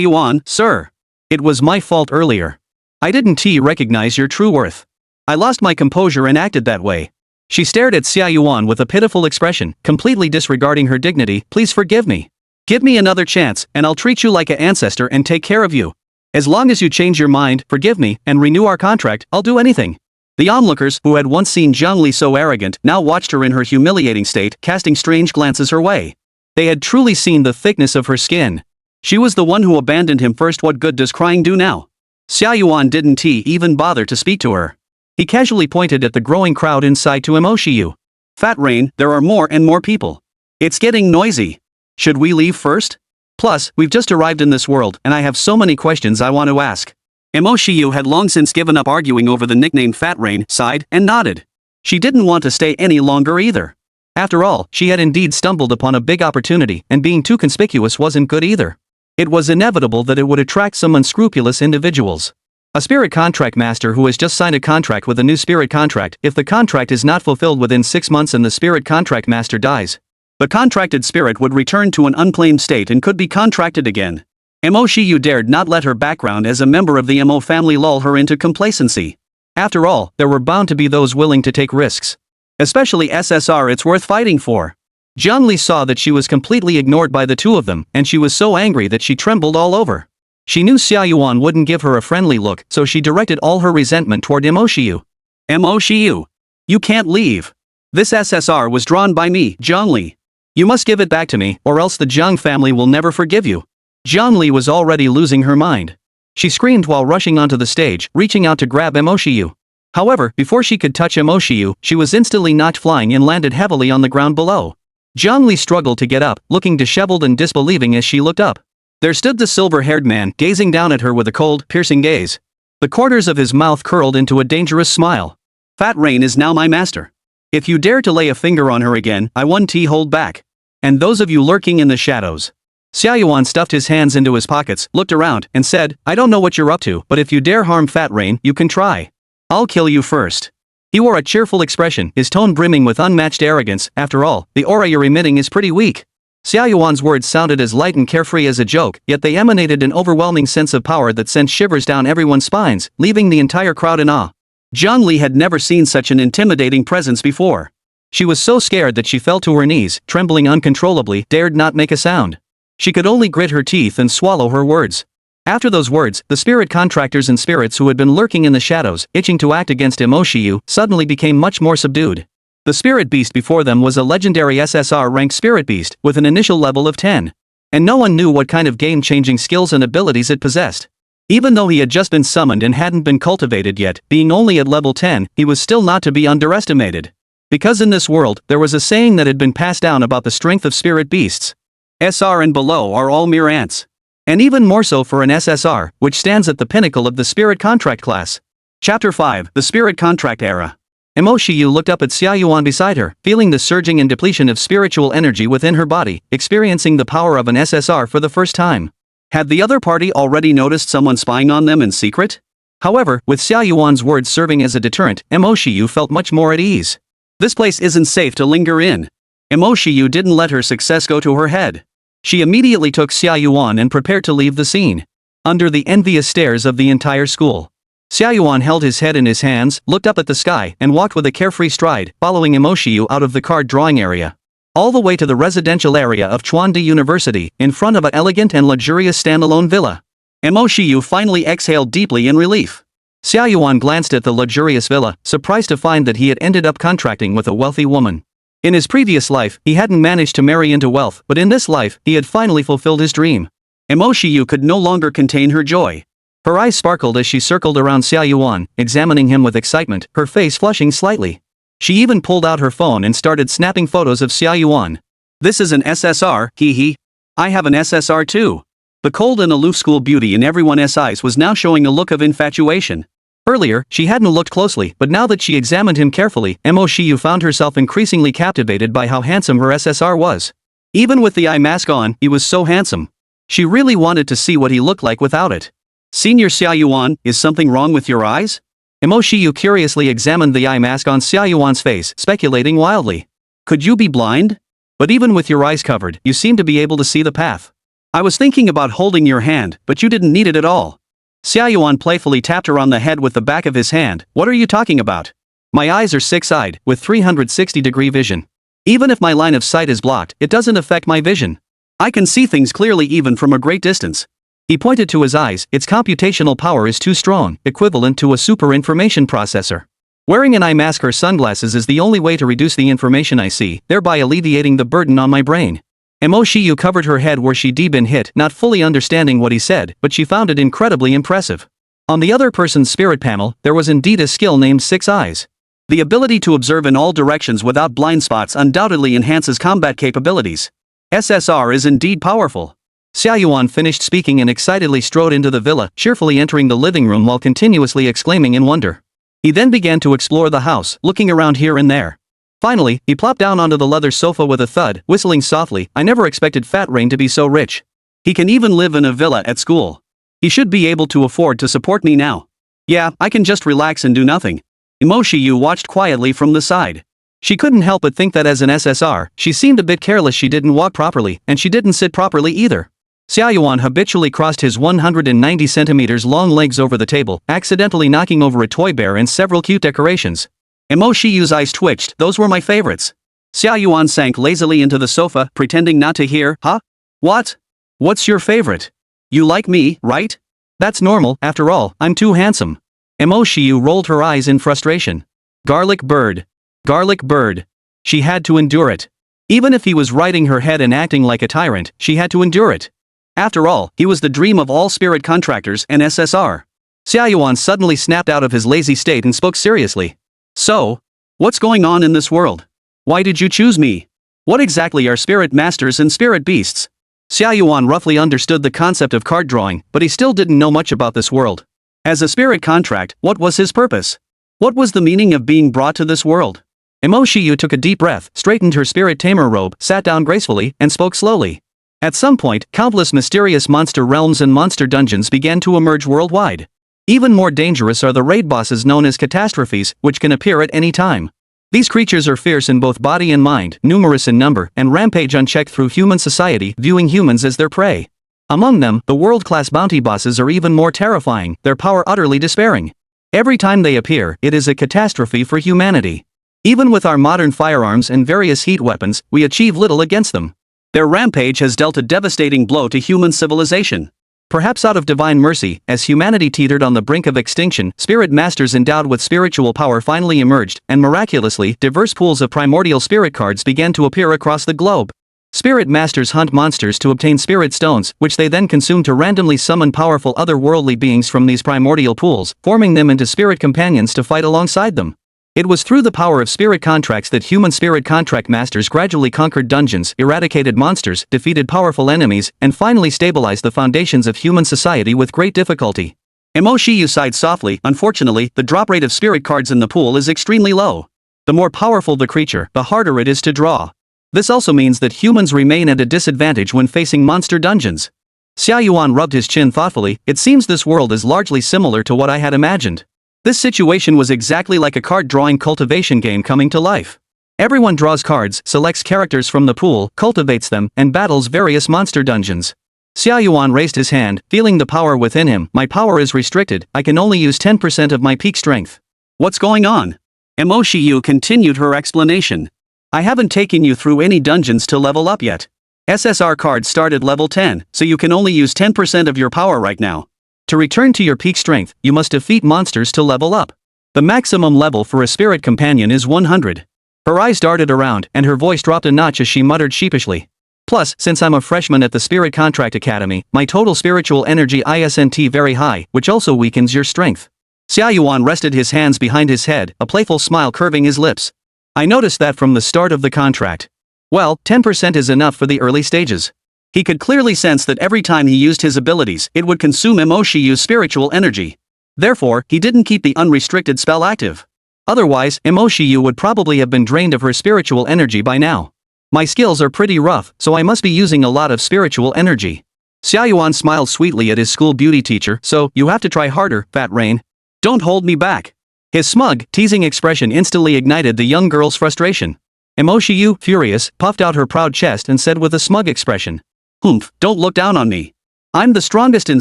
S1: Yuan, sir. It was my fault earlier. I didn't recognize your true worth. I lost my composure and acted that way. She stared at Xia Yuan with a pitiful expression, completely disregarding her dignity. Please forgive me. Give me another chance, and I'll treat you like an ancestor and take care of you. As long as you change your mind, forgive me, and renew our contract, I'll do anything. The onlookers, who had once seen Jiang Li so arrogant, now watched her in her humiliating state, casting strange glances her way. They had truly seen the thickness of her skin. She was the one who abandoned him first. What good does crying do now? Xia Yuan didn't even bother to speak to her. He casually pointed at the growing crowd inside to Mo Shiyu. Fat Rain, there are more and more people. It's getting noisy. Should we leave first? Plus, we've just arrived in this world, and I have so many questions I want to ask. Mo Shiyu had long since given up arguing over the nickname Fat Rain, sighed, and nodded. She didn't want to stay any longer either. After all, she had indeed stumbled upon a big opportunity, and being too conspicuous wasn't good either. It was inevitable that it would attract some unscrupulous individuals. A spirit contract master who has just signed a contract with a new spirit contract, if the contract is not fulfilled within 6 months and the spirit contract master dies, the contracted spirit would return to an unclaimed state and could be contracted again. Mo Shiyu dared not let her background as a member of the Mo family lull her into complacency. After all, there were bound to be those willing to take risks. Especially SSR, it's worth fighting for. Jiang Li saw that she was completely ignored by the two of them, and she was so angry that she trembled all over. She knew Xia Yuan wouldn't give her a friendly look, so she directed all her resentment toward Mo Shiyu. Mo Shiyu. You can't leave. This SSR was drawn by me, Jiang Li. You must give it back to me, or else the Jiang family will never forgive you. Jiang Li was already losing her mind. She screamed while rushing onto the stage, reaching out to grab Mo Shiyu. However, before she could touch Mo Shiyu, she was instantly knocked flying and landed heavily on the ground below. Jiang Li struggled to get up, looking disheveled and disbelieving as she looked up. There stood the silver-haired man, gazing down at her with a cold, piercing gaze. The corners of his mouth curled into a dangerous smile. Fat Rain is now my master. If you dare to lay a finger on her again, I won't hold back. And those of you lurking in the shadows. Xia Yuan stuffed his hands into his pockets, looked around, and said, I don't know what you're up to, but if you dare harm Fat Rain, you can try. I'll kill you first. He wore a cheerful expression, his tone brimming with unmatched arrogance. After all, the aura you're emitting is pretty weak. Xia Yuan's words sounded as light and carefree as a joke, yet they emanated an overwhelming sense of power that sent shivers down everyone's spines, leaving the entire crowd in awe. Jiang Li had never seen such an intimidating presence before. She was so scared that she fell to her knees, trembling uncontrollably, dared not make a sound. She could only grit her teeth and swallow her words. After those words, the spirit contractors and spirits who had been lurking in the shadows, itching to act against Mo Shiyu, suddenly became much more subdued. The spirit beast before them was a legendary SSR-ranked spirit beast, with an initial level of 10. And no one knew what kind of game-changing skills and abilities it possessed. Even though he had just been summoned and hadn't been cultivated yet, being only at level 10, he was still not to be underestimated. Because in this world, there was a saying that had been passed down about the strength of spirit beasts. SR and below are all mere ants. And even more so for an SSR, which stands at the pinnacle of the spirit contract class. Chapter 5, The Spirit Contract Era. Mo Shiyu looked up at Xia Yuan beside her, feeling the surging and depletion of spiritual energy within her body, experiencing the power of an SSR for the first time. Had the other party already noticed someone spying on them in secret? However, with Xia Yuan's words serving as a deterrent, Mo Shiyu felt much more at ease. This place isn't safe to linger in. Mo Shiyu didn't let her success go to her head. She immediately took Xia Yuan and prepared to leave the scene. Under the envious stares of the entire school, Xia Yuan held his head in his hands, looked up at the sky, and walked with a carefree stride, following Mo Shiyu out of the card drawing area. All the way to the residential area of Chuandi University, in front of an elegant and luxurious standalone villa. Mo Shiyu finally exhaled deeply in relief. Xia Yuan glanced at the luxurious villa, surprised to find that he had ended up contracting with a wealthy woman. In his previous life, he hadn't managed to marry into wealth, but in this life, he had finally fulfilled his dream. Mo Shiyu could no longer contain her joy. Her eyes sparkled as she circled around Xia Yuan, examining him with excitement, her face flushing slightly. She even pulled out her phone and started snapping photos of Xia Yuan. This is an SSR, hee. I have an SSR too. The cold and aloof school beauty in everyone's eyes was now showing a look of infatuation. Earlier, she hadn't looked closely, but now that she examined him carefully, Mo Shiyu found herself increasingly captivated by how handsome her SSR was. Even with the eye mask on, he was so handsome. She really wanted to see what he looked like without it. Senior Xia Yuan, is something wrong with your eyes? Mo Shiyu curiously examined the eye mask on Xia Yuan's face, speculating wildly. Could you be blind? But even with your eyes covered, you seem to be able to see the path. I was thinking about holding your hand, but you didn't need it at all. Xia Yuan playfully tapped her on the head with the back of his hand. What are you talking about? My eyes are six-eyed, with 360-degree vision. Even if my line of sight is blocked, it doesn't affect my vision. I can see things clearly even from a great distance. He pointed to his eyes. Its computational power is too strong, equivalent to a super information processor. Wearing an eye mask or sunglasses is the only way to reduce the information I see, thereby alleviating the burden on my brain. Mo Shiyu covered her head where she'd been hit, not fully understanding what he said, but she found it incredibly impressive. On the other person's spirit panel, there was indeed a skill named Six Eyes. The ability to observe in all directions without blind spots undoubtedly enhances combat capabilities. SSR is indeed powerful. Xia Yuan finished speaking and excitedly strode into the villa, cheerfully entering the living room while continuously exclaiming in wonder. He then began to explore the house, looking around here and there. Finally, he plopped down onto the leather sofa with a thud, whistling softly. I never expected Fat Rain to be so rich. He can even live in a villa at school. He should be able to afford to support me now. Yeah, I can just relax and do nothing. Mo Shiyu watched quietly from the side. She couldn't help but think that as an SSR, she seemed a bit careless. She didn't walk properly, and she didn't sit properly either. Xia Yuan habitually crossed his 190 centimeters long legs over the table, accidentally knocking over a toy bear and several cute decorations. Mo Shiyu's eyes twitched. Those were my favorites. Xia Yuan sank lazily into the sofa, pretending not to hear. Huh? What? What's your favorite? You like me, right? That's normal, after all, I'm too handsome. Mo Shiyu rolled her eyes in frustration. Garlic bird. Garlic bird. She had to endure it. Even if he was riding her head and acting like a tyrant, she had to endure it. After all, he was the dream of all spirit contractors and SSR. Xia Yuan suddenly snapped out of his lazy state and spoke seriously. So, what's going on in this world? Why did you choose me? What exactly are spirit masters and spirit beasts? Xia Yuan roughly understood the concept of card drawing, but he still didn't know much about this world. As a spirit contract, what was his purpose? What was the meaning of being brought to this world? Mo Shiyu took a deep breath, straightened her spirit tamer robe, sat down gracefully, and spoke slowly. At some point, countless mysterious monster realms and monster dungeons began to emerge worldwide. Even more dangerous are the raid bosses known as catastrophes, which can appear at any time. These creatures are fierce in both body and mind, numerous in number, and rampage unchecked through human society, viewing humans as their prey. Among them, the world-class bounty bosses are even more terrifying, their power utterly despairing. Every time they appear, it is a catastrophe for humanity. Even with our modern firearms and various heat weapons, we achieve little against them. Their rampage has dealt a devastating blow to human civilization. Perhaps out of divine mercy, as humanity teetered on the brink of extinction, spirit masters endowed with spiritual power finally emerged, and miraculously, diverse pools of primordial spirit cards began to appear across the globe. Spirit masters hunt monsters to obtain spirit stones, which they then consume to randomly summon powerful otherworldly beings from these primordial pools, forming them into spirit companions to fight alongside them. It was through the power of spirit contracts that human spirit contract masters gradually conquered dungeons, eradicated monsters, defeated powerful enemies, and finally stabilized the foundations of human society with great difficulty. Mo Shiyu sighed softly. Unfortunately, the drop rate of spirit cards in the pool is extremely low. The more powerful the creature, the harder it is to draw. This also means that humans remain at a disadvantage when facing monster dungeons. Xia Yuan rubbed his chin thoughtfully. It seems this world is largely similar to what I had imagined. This situation was exactly like a card drawing cultivation game coming to life. Everyone draws cards, selects characters from the pool, cultivates them, and battles various monster dungeons. Xia Yuan raised his hand, feeling the power within him. My power is restricted, I can only use 10% of my peak strength. What's going on? Mo Shiyu continued her explanation. I haven't taken you through any dungeons to level up yet. SSR cards start at level 10, so you can only use 10% of your power right now. To return to your peak strength, you must defeat monsters to level up. The maximum level for a spirit companion is 100. Her eyes darted around, and her voice dropped a notch as she muttered sheepishly. Plus, since I'm a freshman at the Spirit Contract Academy, my total spiritual energy isn't very high, which also weakens your strength. Xia Yuan rested his hands behind his head, a playful smile curving his lips. I noticed that from the start of the contract. Well, 10% is enough for the early stages. He could clearly sense that every time he used his abilities, it would consume Mo Shiyu's spiritual energy. Therefore, he didn't keep the unrestricted spell active. Otherwise, Mo Shiyu would probably have been drained of her spiritual energy by now. My skills are pretty rough, so I must be using a lot of spiritual energy. Xia Yuan smiled sweetly at his school beauty teacher, so you have to try harder, Fat Rain. Don't hold me back. His smug, teasing expression instantly ignited the young girl's frustration. Mo Shiyu, furious, puffed out her proud chest and said with a smug expression. Humph, don't look down on me. I'm the strongest in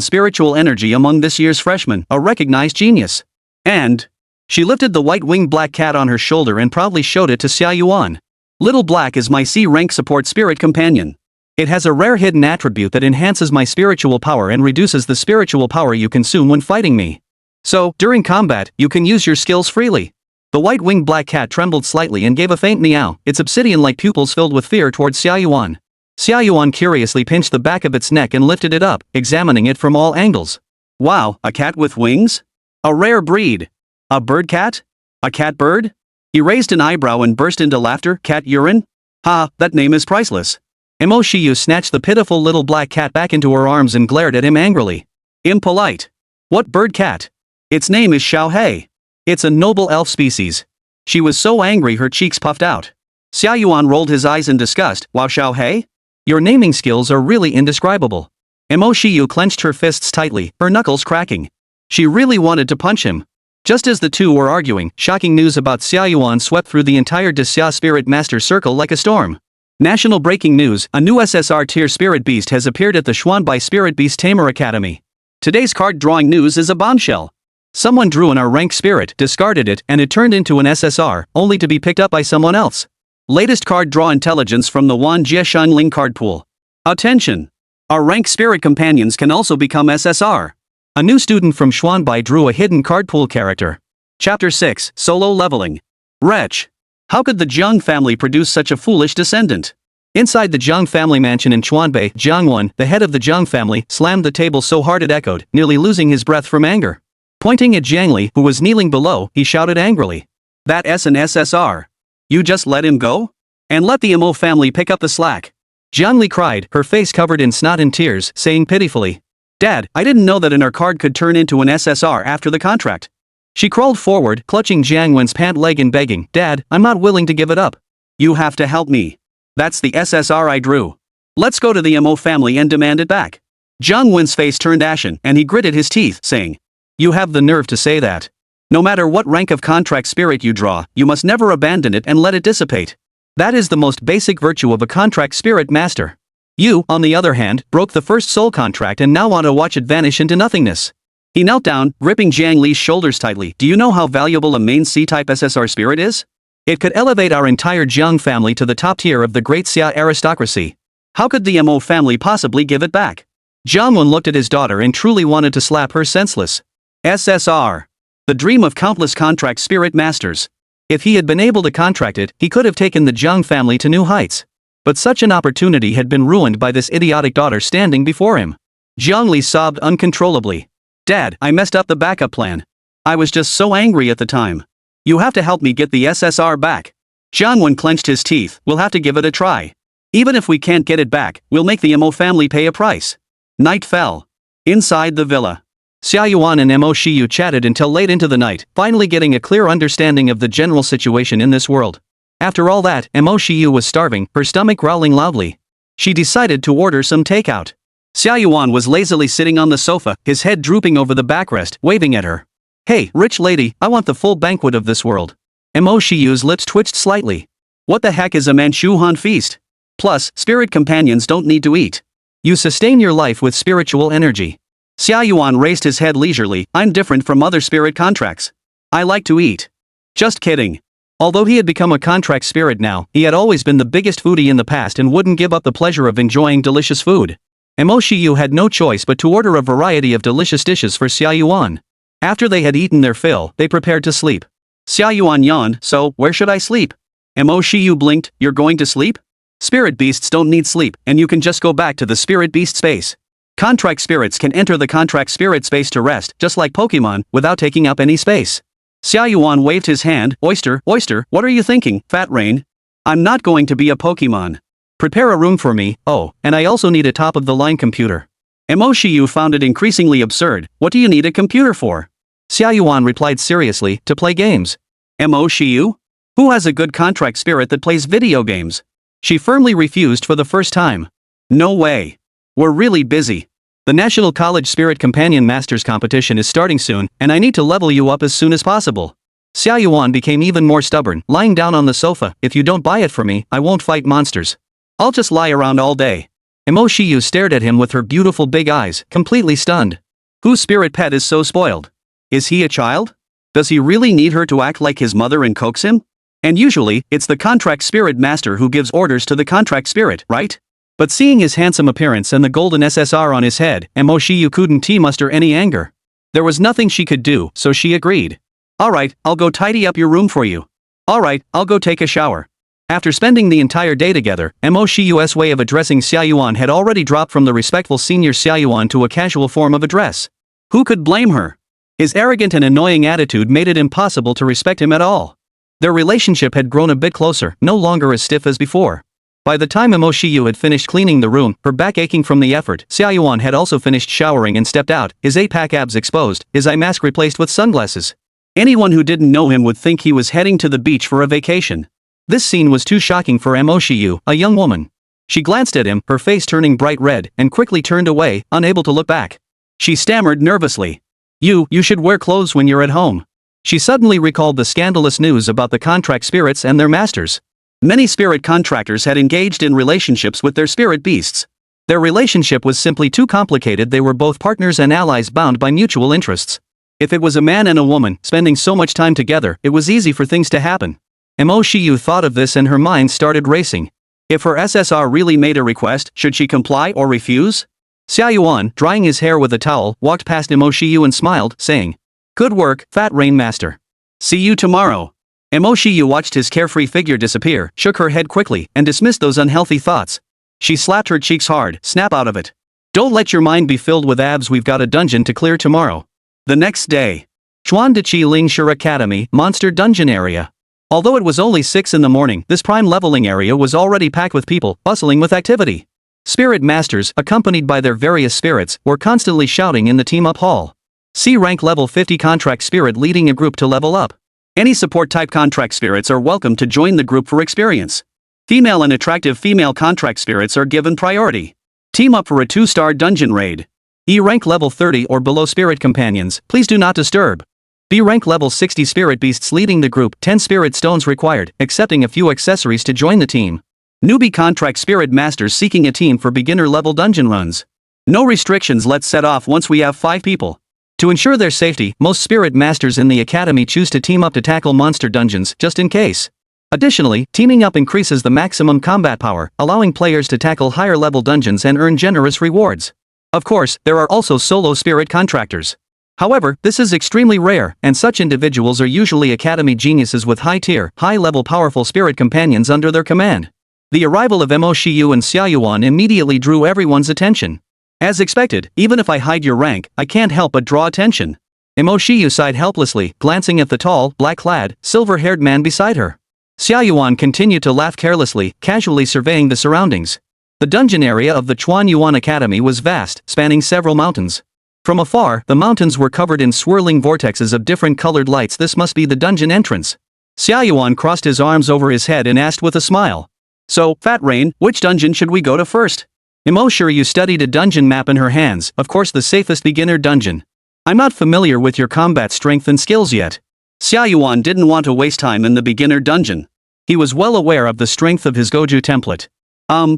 S1: spiritual energy among this year's freshmen, a recognized genius. And... She lifted the white-winged black cat on her shoulder and proudly showed it to Xia Yuan. Little Black is my C-rank support spirit companion. It has a rare hidden attribute that enhances my spiritual power and reduces the spiritual power you consume when fighting me. So, during combat, you can use your skills freely. The white-winged black cat trembled slightly and gave a faint meow, its obsidian-like pupils filled with fear towards Xia Yuan. Xia Yuan curiously pinched the back of its neck and lifted it up, examining it from all angles. Wow, a cat with wings? A rare breed. A bird cat? A cat bird? He raised an eyebrow and burst into laughter. Cat urine? Ha, that name is priceless. Mo Shiyu snatched the pitiful little black cat back into her arms and glared at him angrily. Impolite. What bird cat? Its name is Xiaohei. It's a noble elf species. She was so angry her cheeks puffed out. Xia Yuan rolled his eyes in disgust. Wow, Xiaohei? Your naming skills are really indescribable. Mo Shiyu clenched her fists tightly, her knuckles cracking. She really wanted to punch him. Just as the two were arguing, shocking news about Xia Yuan swept through the entire Xia Spirit Master Circle like a storm. National breaking news, a new SSR-tier Spirit Beast has appeared at the Xuanbai Spirit Beast Tamer Academy. Today's card drawing news is a bombshell. Someone drew an R-rank spirit, discarded it, and it turned into an SSR, only to be picked up by someone else. Latest card draw intelligence from the Wan Jie Ling card pool. Attention! R-rank spirit companions can also become SSR. A new student from Xuanbai drew a hidden card pool character. Chapter 6, Solo Leveling. Wretch. How could the Jiang family produce such a foolish descendant? Inside the Jiang family mansion in Xuanbai, Jiang Wan, the head of the Jiang family, slammed the table so hard it echoed, nearly losing his breath from anger. Pointing at Jiang Li, who was kneeling below, he shouted angrily. That's an SSR. You just let him go? And let the Mo family pick up the slack. Jiang Li cried, her face covered in snot and tears, saying pitifully. Dad, I didn't know that an R card could turn into an SSR after the contract. She crawled forward, clutching Jiang Wen's pant leg and begging, Dad, I'm not willing to give it up. You have to help me. That's the SSR I drew. Let's go to the Mo family and demand it back. Jiang Wen's face turned ashen, and he gritted his teeth, saying, You have the nerve to say that. No matter what rank of contract spirit you draw, you must never abandon it and let it dissipate. That is the most basic virtue of a contract spirit master. You, on the other hand, broke the first soul contract and now want to watch it vanish into nothingness. He knelt down, gripping Jiang Li's shoulders tightly. Do you know how valuable a main C-type SSR spirit is? It could elevate our entire Jiang family to the top tier of the great Xia aristocracy. How could the Mo family possibly give it back? Jiang Wan looked at his daughter and truly wanted to slap her senseless. SSR. The dream of countless contract spirit masters. If he had been able to contract it, he could have taken the Jiang family to new heights. But such an opportunity had been ruined by this idiotic daughter standing before him. Jiang Li sobbed uncontrollably. Dad, I messed up the backup plan. I was just so angry at the time. You have to help me get the SSR back. Jiang Wan clenched his teeth. We'll have to give it a try. Even if we can't get it back, we'll make the Mo family pay a price. Night fell. Inside the villa. Xia Yuan and Mo Shiyu chatted until late into the night, finally getting a clear understanding of the general situation in this world. After all that, Mo Shiyu was starving, her stomach growling loudly. She decided to order some takeout. Xia Yuan was lazily sitting on the sofa, his head drooping over the backrest, waving at her. Hey, rich lady, I want the full banquet of this world. Mo Shiyu's lips twitched slightly. What the heck is a Manchu Han feast? Plus, spirit companions don't need to eat. You sustain your life with spiritual energy. Xia Yuan raised his head leisurely. I'm different from other spirit contracts. I like to eat. Just kidding. Although he had become a contract spirit now, he had always been the biggest foodie in the past and wouldn't give up the pleasure of enjoying delicious food. Mo Shiyu had no choice but to order a variety of delicious dishes for Xia Yuan. After they had eaten their fill, they prepared to sleep. Xia Yuan yawned, so, where should I sleep? Mo Shiyu blinked, you're going to sleep? Spirit beasts don't need sleep, and you can just go back to the spirit beast space. Contract spirits can enter the contract spirit space to rest, just like Pokemon, without taking up any space. Xia Yuan waved his hand, oyster, what are you thinking, Fat Rain? I'm not going to be a Pokemon. Prepare a room for me, oh, and I also need a top-of-the-line computer. Mo Shiyu found it increasingly absurd. What do you need a computer for? Xia Yuan replied seriously, to play games. Mo Shiyu? Who has a good contract spirit that plays video games? She firmly refused for the first time. No way. We're really busy. The National College Spirit Companion Masters competition is starting soon, and I need to level you up as soon as possible. Xia Yuan became even more stubborn, lying down on the sofa. If you don't buy it for me, I won't fight monsters. I'll just lie around all day. Mo Shiyu stared at him with her beautiful big eyes, completely stunned. Whose spirit pet is so spoiled? Is he a child? Does he really need her to act like his mother and coax him? And usually, it's the contract spirit master who gives orders to the contract spirit, right? But seeing his handsome appearance and the golden SSR on his head, Mo Shiyu couldn't muster any anger. There was nothing she could do, so she agreed. Alright, I'll go tidy up your room for you. Alright, I'll go take a shower. After spending the entire day together, Mo Shiyu's way of addressing Xia Yuan had already dropped from the respectful senior Xia Yuan to a casual form of address. Who could blame her? His arrogant and annoying attitude made it impossible to respect him at all. Their relationship had grown a bit closer, no longer as stiff as before. By the time Mo Shiyu had finished cleaning the room, her back aching from the effort, Xia Yuan had also finished showering and stepped out, his 8-pack abs exposed, his eye mask replaced with sunglasses. Anyone who didn't know him would think he was heading to the beach for a vacation. This scene was too shocking for Mo Shiyu, a young woman. She glanced at him, her face turning bright red, and quickly turned away, unable to look back. She stammered nervously. You should wear clothes when you're at home. She suddenly recalled the scandalous news about the contract spirits and their masters. Many spirit contractors had engaged in relationships with their spirit beasts. Their relationship was simply too complicated. They were both partners and allies bound by mutual interests. If it was a man and a woman, spending so much time together, it was easy for things to happen. Mo Shiyu thought of this and her mind started racing. If her SSR really made a request, should she comply or refuse? Xia Yuan, drying his hair with a towel, walked past Mo Shiyu and smiled, saying, "Good work, Fat Rain Master. See you tomorrow." Mo Shiyu watched his carefree figure disappear, shook her head quickly, and dismissed those unhealthy thoughts. She slapped her cheeks hard. Snap out of it. Don't let your mind be filled with abs. We've got a dungeon to clear tomorrow. The next day. Chuandichi Lingshire Academy, Monster Dungeon Area. Although it was only 6 in the morning, this prime leveling area was already packed with people, bustling with activity. Spirit masters, accompanied by their various spirits, were constantly shouting in the team-up hall. C rank level 50 contract spirit leading a group to level up. Any support-type contract spirits are welcome to join the group for experience. Female and attractive female contract spirits are given priority. Team up for a 2-star dungeon raid. E rank level 30 or below spirit companions, please do not disturb. B rank level 60 spirit beasts leading the group, 10 spirit stones required, accepting a few accessories to join the team. Newbie contract spirit masters seeking a team for beginner level dungeon runs. No restrictions. Let's set off once we have 5 people. To ensure their safety, most spirit masters in the academy choose to team up to tackle monster dungeons, just in case. Additionally, teaming up increases the maximum combat power, allowing players to tackle higher level dungeons and earn generous rewards. Of course, there are also solo spirit contractors. However, this is extremely rare, and such individuals are usually academy geniuses with high-tier, high-level powerful spirit companions under their command. The arrival of Mo Shiyu and Xia Yuan immediately drew everyone's attention. As expected, even if I hide your rank, I can't help but draw attention. Mo Shiyu sighed helplessly, glancing at the tall, black-clad, silver-haired man beside her. Xia Yuan continued to laugh carelessly, casually surveying the surroundings. The dungeon area of the Chuan Yuan Academy was vast, spanning several mountains. From afar, the mountains were covered in swirling vortexes of different colored lights. This must be the dungeon entrance. Xia Yuan crossed his arms over his head and asked with a smile. So, Fat Rain, which dungeon should we go to first? Mo Shiyu studied a dungeon map in her hands, of course the safest beginner dungeon. I'm not familiar with your combat strength and skills yet. Xia Yuan didn't want to waste time in the beginner dungeon. He was well aware of the strength of his Goju template.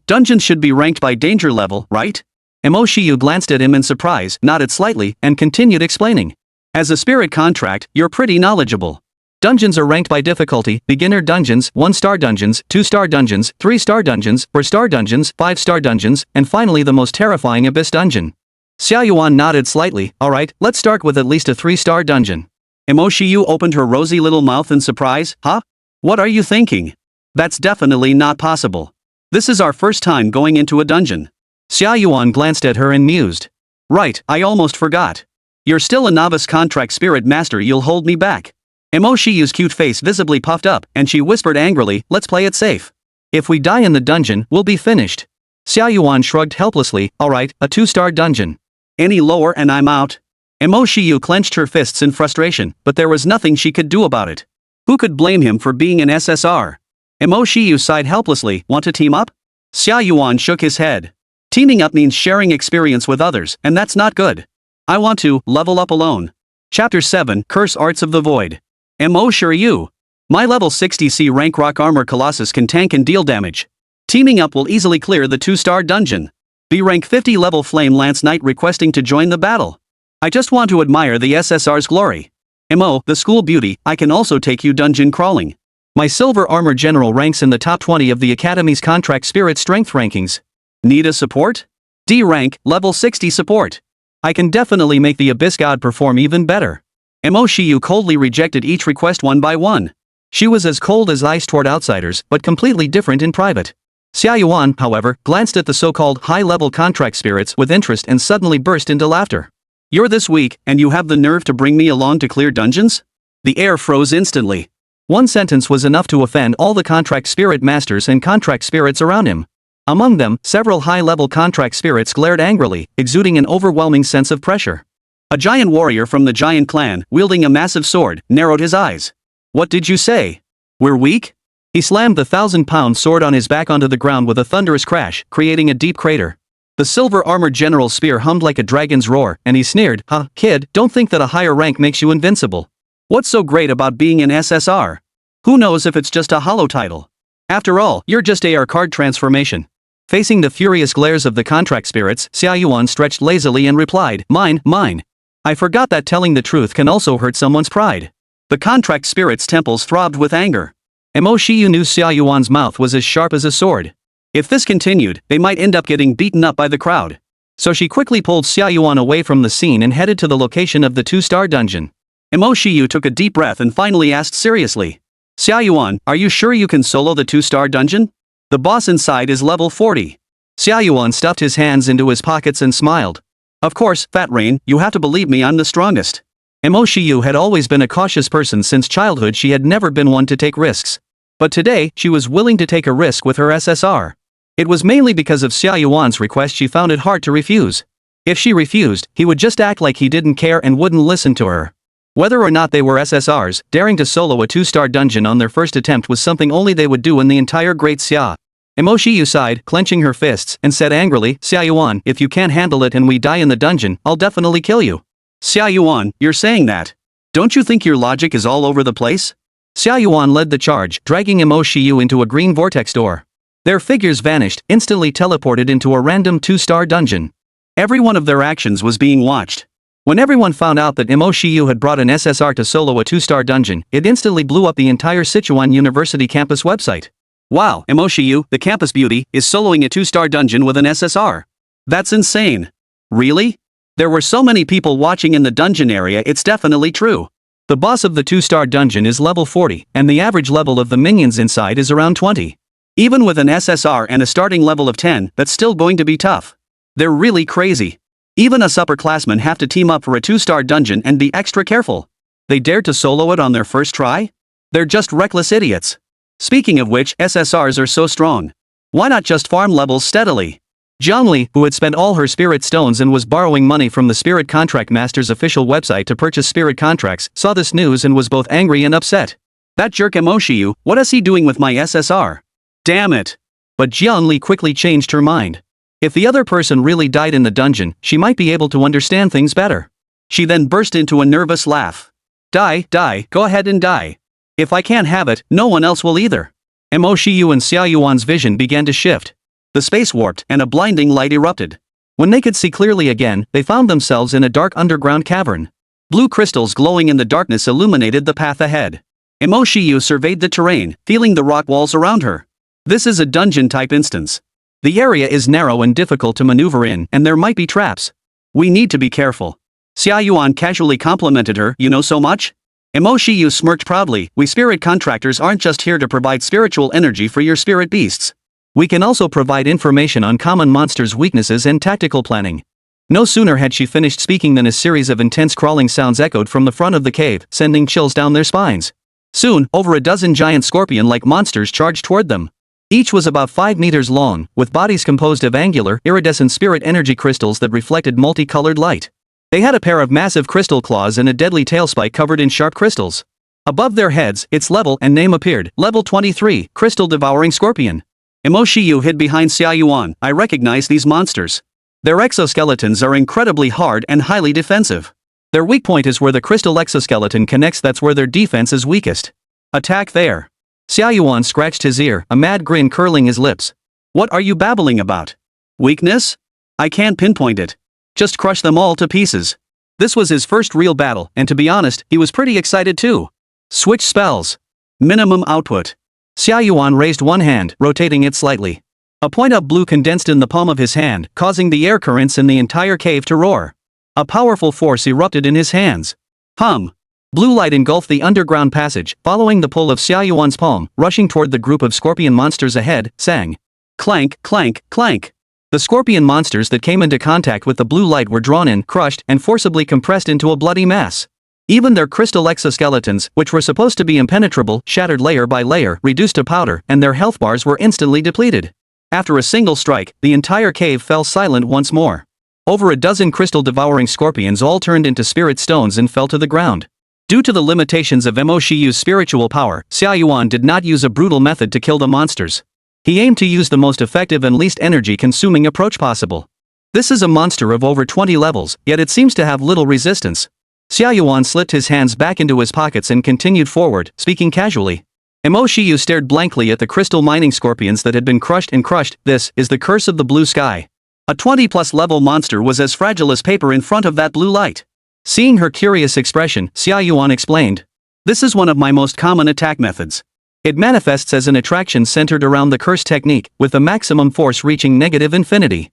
S1: Dungeons should be ranked by danger level, right? Mo Shiyu glanced at him in surprise, nodded slightly, and continued explaining. As a spirit contract, you're pretty knowledgeable. Dungeons are ranked by difficulty: beginner dungeons, 1-star dungeons, 2-star dungeons, 3-star dungeons, 4-star dungeons, 5-star dungeons, and finally the most terrifying abyss dungeon. Xia Yuan nodded slightly. Alright, let's start with at least a 3-star dungeon. Mo Shiyu opened her rosy little mouth in surprise. Huh? What are you thinking? That's definitely not possible. This is our first time going into a dungeon. Xia Yuan glanced at her and mused. Right, I almost forgot. You're still a novice contract spirit master, you'll hold me back. Mo Shiyu's cute face visibly puffed up, and she whispered angrily, let's play it safe. If we die in the dungeon, we'll be finished. Xia Yuan shrugged helplessly. Alright, a 2-star dungeon. Any lower and I'm out. Mo Shiyu clenched her fists in frustration, but there was nothing she could do about it. Who could blame him for being an SSR? Mo Shiyu sighed helplessly. Want to team up? Xia Yuan shook his head. Teaming up means sharing experience with others, and that's not good. I want to level up alone. Chapter 7, Curse Arts of the Void. Mo Shiyu. My level 60 C rank rock armor colossus can tank and deal damage. Teaming up will easily clear the 2-star dungeon. B rank 50 level flame lance knight requesting to join the battle. I just want to admire the SSR's glory. Mo, the school beauty, I can also take you dungeon crawling. My silver armor general ranks in the top 20 of the Academy's contract spirit strength rankings. Need a support? D rank, level 60 support. I can definitely make the abyss god perform even better. Mo Shiyu coldly rejected each request one by one. She was as cold as ice toward outsiders, but completely different in private. Xia Yuan, however, glanced at the so-called high-level contract spirits with interest and suddenly burst into laughter. You're this weak, and you have the nerve to bring me along to clear dungeons? The air froze instantly. One sentence was enough to offend all the contract spirit masters and contract spirits around him. Among them, several high-level contract spirits glared angrily, exuding an overwhelming sense of pressure. A giant warrior from the giant clan, wielding a massive sword, narrowed his eyes. What did you say? We're weak? He slammed the 1,000-pound sword on his back onto the ground with a thunderous crash, creating a deep crater. The silver-armored general's spear hummed like a dragon's roar, and he sneered, Huh, kid, don't think that a higher rank makes you invincible. What's so great about being an SSR? Who knows if it's just a hollow title? After all, you're just AR card transformation. Facing the furious glares of the contract spirits, Xia Yuan stretched lazily and replied, Mine. I forgot that telling the truth can also hurt someone's pride. The contract spirit's temples throbbed with anger. Mo Shiyu knew Xia Yuan's mouth was as sharp as a sword. If this continued, they might end up getting beaten up by the crowd. So she quickly pulled Xia Yuan away from the scene and headed to the location of the 2-star dungeon. Mo Shiyu took a deep breath and finally asked seriously. Xia Yuan, are you sure you can solo the 2-star dungeon? The boss inside is level 40. Xia Yuan stuffed his hands into his pockets and smiled. Of course, Fat Rain, you have to believe me, I'm the strongest. Mo Shiyu had always been a cautious person since childhood. She had never been one to take risks. But today, she was willing to take a risk with her SSR. It was mainly because of Xia Yuan's request she found it hard to refuse. If she refused, he would just act like he didn't care and wouldn't listen to her. Whether or not they were SSRs, daring to solo a 2-star dungeon on their first attempt was something only they would do in the entire Great Xia. Mo Shiyu sighed, clenching her fists, and said angrily, Xia Yuan, if you can't handle it and we die in the dungeon, I'll definitely kill you. Xia Yuan, you're saying that? Don't you think your logic is all over the place? Xia Yuan led the charge, dragging Mo Shiyu into a green vortex door. Their figures vanished, instantly teleported into a random 2-star dungeon. Every one of their actions was being watched. When everyone found out that Mo Shiyu had brought an SSR to solo a 2-star dungeon, it instantly blew up the entire Sichuan University campus website. Wow, Mo Shiyu, the campus beauty, is soloing a 2-star dungeon with an SSR. That's insane. Really? There were so many people watching in the dungeon area, it's definitely true. The boss of the 2-star dungeon is level 40, and the average level of the minions inside is around 20. Even with an SSR and a starting level of 10, that's still going to be tough. They're really crazy. Even us upperclassmen have to team up for a 2-star dungeon and be extra careful. They dared to solo it on their first try? They're just reckless idiots. Speaking of which, SSRs are so strong. Why not just farm levels steadily? Jiang Li, who had spent all her spirit stones and was borrowing money from the Spirit Contract Master's official website to purchase spirit contracts, saw this news and was both angry and upset. That jerk Mo Shiyu, what is he doing with my SSR? Damn it. But Jiang Li quickly changed her mind. If the other person really died in the dungeon, she might be able to understand things better. She then burst into a nervous laugh. Die, go ahead and die. If I can't have it, no one else will either. Mo Shiyu and Xia Yuan's vision began to shift. The space warped, and a blinding light erupted. When they could see clearly again, they found themselves in a dark underground cavern. Blue crystals glowing in the darkness illuminated the path ahead. Mo Shiyu surveyed the terrain, feeling the rock walls around her. This is a dungeon-type instance. The area is narrow and difficult to maneuver in, and there might be traps. We need to be careful. Xia Yuan casually complimented her, you know so much? Mo Shiyu smirked proudly, we spirit contractors aren't just here to provide spiritual energy for your spirit beasts. We can also provide information on common monsters' weaknesses and tactical planning. No sooner had she finished speaking than a series of intense crawling sounds echoed from the front of the cave, sending chills down their spines. Soon, over a dozen giant scorpion-like monsters charged toward them. Each was about 5 meters long, with bodies composed of angular, iridescent spirit energy crystals that reflected multicolored light. They had a pair of massive crystal claws and a deadly tailspike covered in sharp crystals. Above their heads, its level and name appeared, Level 23, Crystal Devouring Scorpion. Mo Shiyu hid behind Xia Yuan, I recognize these monsters. Their exoskeletons are incredibly hard and highly defensive. Their weak point is where the crystal exoskeleton connects, that's where their defense is weakest. Attack there. Xia Yuan scratched his ear, a mad grin curling his lips. What are you babbling about? Weakness? I can't pinpoint it. Just crush them all to pieces. This was his first real battle, and to be honest, he was pretty excited too. Switch spells. Minimum output. Xia Yuan raised one hand, rotating it slightly. A point of blue condensed in the palm of his hand, causing the air currents in the entire cave to roar. A powerful force erupted in his hands. Hum. Blue light engulfed the underground passage, following the pull of Xia Yuan's palm, rushing toward the group of scorpion monsters ahead, sang. Clank, clank, clank. The scorpion monsters that came into contact with the blue light were drawn in, crushed, and forcibly compressed into a bloody mass. Even their crystal exoskeletons, which were supposed to be impenetrable, shattered layer by layer, reduced to powder, and their health bars were instantly depleted. After a single strike, the entire cave fell silent once more. Over a dozen crystal-devouring scorpions all turned into spirit stones and fell to the ground. Due to the limitations of Mo Shiyu's spiritual power, Xia Yuan did not use a brutal method to kill the monsters. He aimed to use the most effective and least energy-consuming approach possible. This is a monster of over 20 levels, yet it seems to have little resistance. Xia Yuan slipped his hands back into his pockets and continued forward, speaking casually. Mo Shiyu stared blankly at the crystal mining scorpions that had been crushed and crushed. This is the curse of the blue sky. A 20+ level monster was as fragile as paper in front of that blue light. Seeing her curious expression, Xia Yuan explained. This is one of my most common attack methods. It manifests as an attraction centered around the curse technique, with the maximum force reaching negative infinity.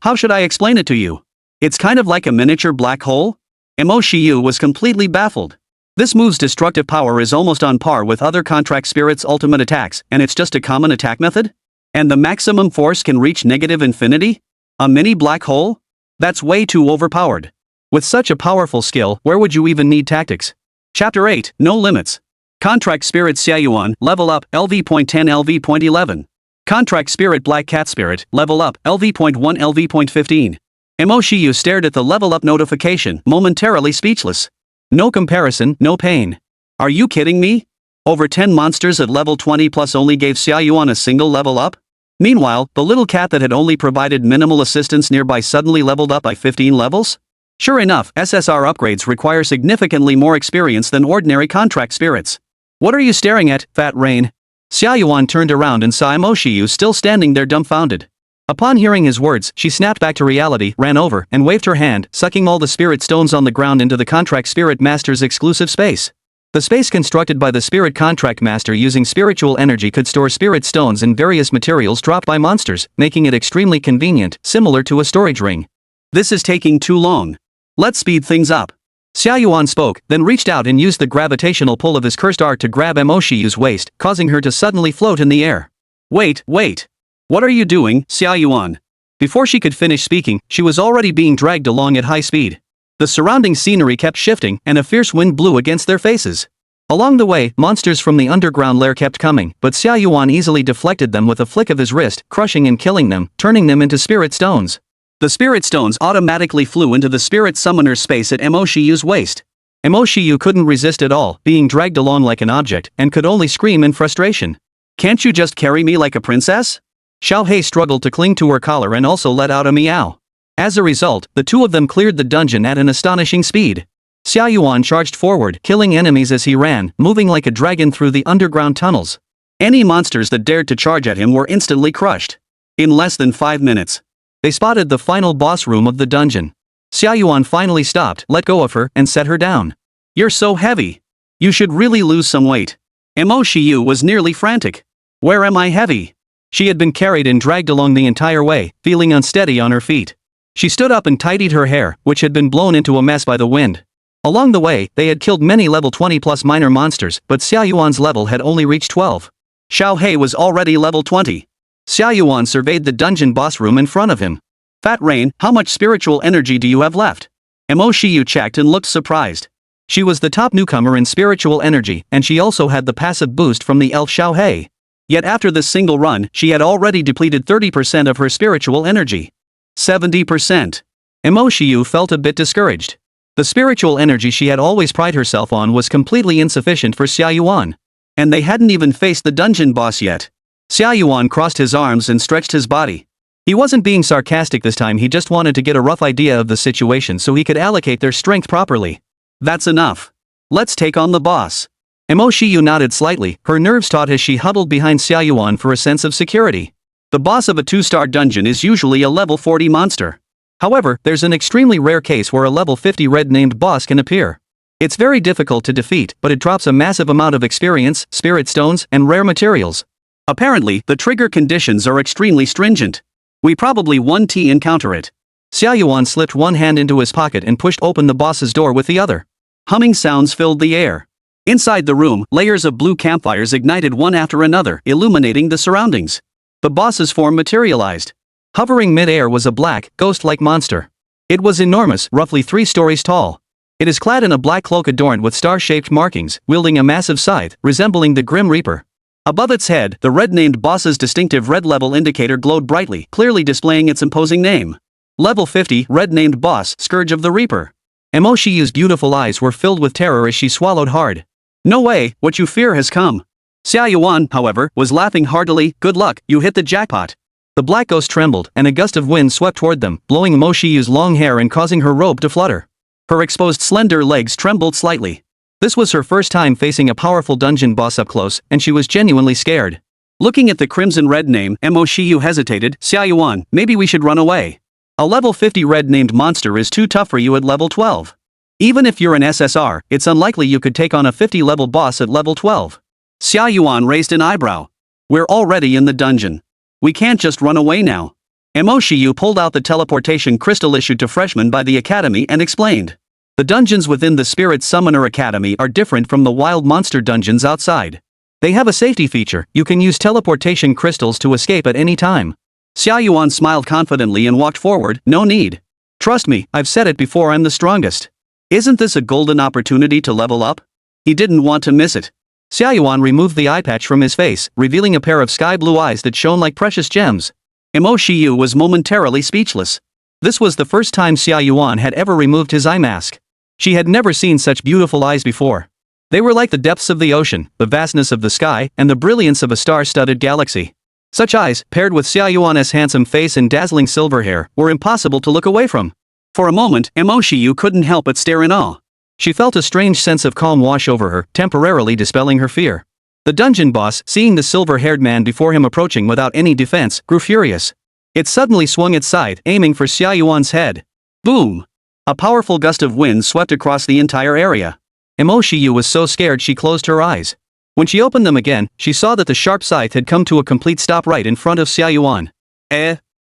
S1: How should I explain it to you? It's kind of like a miniature black hole? Mo Shiyu was completely baffled. This move's destructive power is almost on par with other contract spirits' ultimate attacks, and it's just a common attack method? And the maximum force can reach negative infinity? A mini black hole? That's way too overpowered. With such a powerful skill, where would you even need tactics? Chapter 8, No Limits. Contract Spirit Xia Yuan, level up, LV.10 LV.11. Contract Spirit Black Cat Spirit, level up, LV.1 LV.15. Mo Shiyu stared at the level up notification, momentarily speechless. No comparison, no pain. Are you kidding me? Over 10 monsters at level 20 plus only gave Xia Yuan a single level up? Meanwhile, the little cat that had only provided minimal assistance nearby suddenly leveled up by 15 levels? Sure enough, SSR upgrades require significantly more experience than ordinary contract spirits. What are you staring at, Fat Rain? Xia Yuan turned around and saw Mo Shiyu still standing there dumbfounded. Upon hearing his words, she snapped back to reality, ran over, and waved her hand, sucking all the spirit stones on the ground into the contract spirit master's exclusive space. The space constructed by the spirit contract master using spiritual energy could store spirit stones and various materials dropped by monsters, making it extremely convenient, similar to a storage ring. This is taking too long. Let's speed things up. Xia Yuan spoke, then reached out and used the gravitational pull of his cursed art to grab Mo Shiyu's waist, causing her to suddenly float in the air. Wait. What are you doing, Xia Yuan? Before she could finish speaking, she was already being dragged along at high speed. The surrounding scenery kept shifting, and a fierce wind blew against their faces. Along the way, monsters from the underground lair kept coming, but Xia Yuan easily deflected them with a flick of his wrist, crushing and killing them, turning them into spirit stones. The spirit stones automatically flew into the spirit summoner's space at Mo Shiyu's waist. Mo Shiyu couldn't resist at all, being dragged along like an object, and could only scream in frustration. Can't you just carry me like a princess? Xiao Hei struggled to cling to her collar and also let out a meow. As a result, the two of them cleared the dungeon at an astonishing speed. Xia Yuan charged forward, killing enemies as he ran, moving like a dragon through the underground tunnels. Any monsters that dared to charge at him were instantly crushed. In less than 5 minutes. They spotted the final boss room of the dungeon. Xia Yuan finally stopped, let go of her, and set her down. "You're so heavy. You should really lose some weight." Mo Shiyu was nearly frantic. "Where am I heavy?" She had been carried and dragged along the entire way, feeling unsteady on her feet. She stood up and tidied her hair, which had been blown into a mess by the wind. Along the way, they had killed many level 20+ minor monsters, but Xia Yuan's level had only reached 12. Xiao Hei was already level 20. Xia Yuan surveyed the dungeon boss room in front of him. "Fat Rain, how much spiritual energy do you have left?" Mo Shiyu checked and looked surprised. She was the top newcomer in spiritual energy, and she also had the passive boost from the elf Xiao Hei. Yet after this single run, she had already depleted 30% of her spiritual energy. 70%. Mo Shiyu felt a bit discouraged. The spiritual energy she had always prided herself on was completely insufficient for Xia Yuan. And they hadn't even faced the dungeon boss yet. Xia Yuan crossed his arms and stretched his body. He wasn't being sarcastic this time, he just wanted to get a rough idea of the situation so he could allocate their strength properly. "That's enough. Let's take on the boss." Mo Shiyu nodded slightly, her nerves taut as she huddled behind Xia Yuan for a sense of security. The boss of a 2-star dungeon is usually a level 40 monster. However, there's an extremely rare case where a level 50 red-named boss can appear. It's very difficult to defeat, but it drops a massive amount of experience, spirit stones, and rare materials. Apparently, the trigger conditions are extremely stringent. We probably won't encounter it. Xia Yuan slipped one hand into his pocket and pushed open the boss's door with the other. Humming sounds filled the air. Inside the room, layers of blue campfires ignited one after another, illuminating the surroundings. The boss's form materialized. Hovering mid-air was a black, ghost-like monster. It was enormous, roughly 3 stories tall. It is clad in a black cloak adorned with star-shaped markings, wielding a massive scythe, resembling the Grim Reaper. Above its head, the red-named boss's distinctive red level indicator glowed brightly, clearly displaying its imposing name. Level 50, red-named boss, Scourge of the Reaper. Mo Shiyu's beautiful eyes were filled with terror as she swallowed hard. "No way, what you fear has come." Xia Yuan, however, was laughing heartily. "Good luck, you hit the jackpot." The black ghost trembled, and a gust of wind swept toward them, blowing Mo Shiyu's long hair and causing her robe to flutter. Her exposed slender legs trembled slightly. This was her first time facing a powerful dungeon boss up close, and she was genuinely scared. Looking at the crimson-red name, Mo Shiyu hesitated. "Xia Yuan, maybe we should run away. A level 50 red-named monster is too tough for you at level 12. Even if you're an SSR, it's unlikely you could take on a 50-level boss at level 12. Xia Yuan raised an eyebrow. "We're already in the dungeon. We can't just run away now." Mo Shiyu pulled out the teleportation crystal issued to freshmen by the academy and explained. The dungeons within the Spirit Summoner Academy are different from the wild monster dungeons outside. They have a safety feature, you can use teleportation crystals to escape at any time. Xia Yuan smiled confidently and walked forward. "No need. Trust me, I've said it before, I'm the strongest. Isn't this a golden opportunity to level up?" He didn't want to miss it. Xia Yuan removed the eye patch from his face, revealing a pair of sky-blue eyes that shone like precious gems. Mo Shiyu was momentarily speechless. This was the first time Xia Yuan had ever removed his eye mask. She had never seen such beautiful eyes before. They were like the depths of the ocean, the vastness of the sky, and the brilliance of a star-studded galaxy. Such eyes, paired with Xia Yuan's handsome face and dazzling silver hair, were impossible to look away from. For a moment, Mo Shiyu couldn't help but stare in awe. She felt a strange sense of calm wash over her, temporarily dispelling her fear. The dungeon boss, seeing the silver-haired man before him approaching without any defense, grew furious. It suddenly swung its scythe, aiming for Xia Yuan's head. Boom! A powerful gust of wind swept across the entire area. Mo Shiyu was so scared she closed her eyes. When she opened them again, she saw that the sharp scythe had come to a complete stop right in front of Xia Yuan.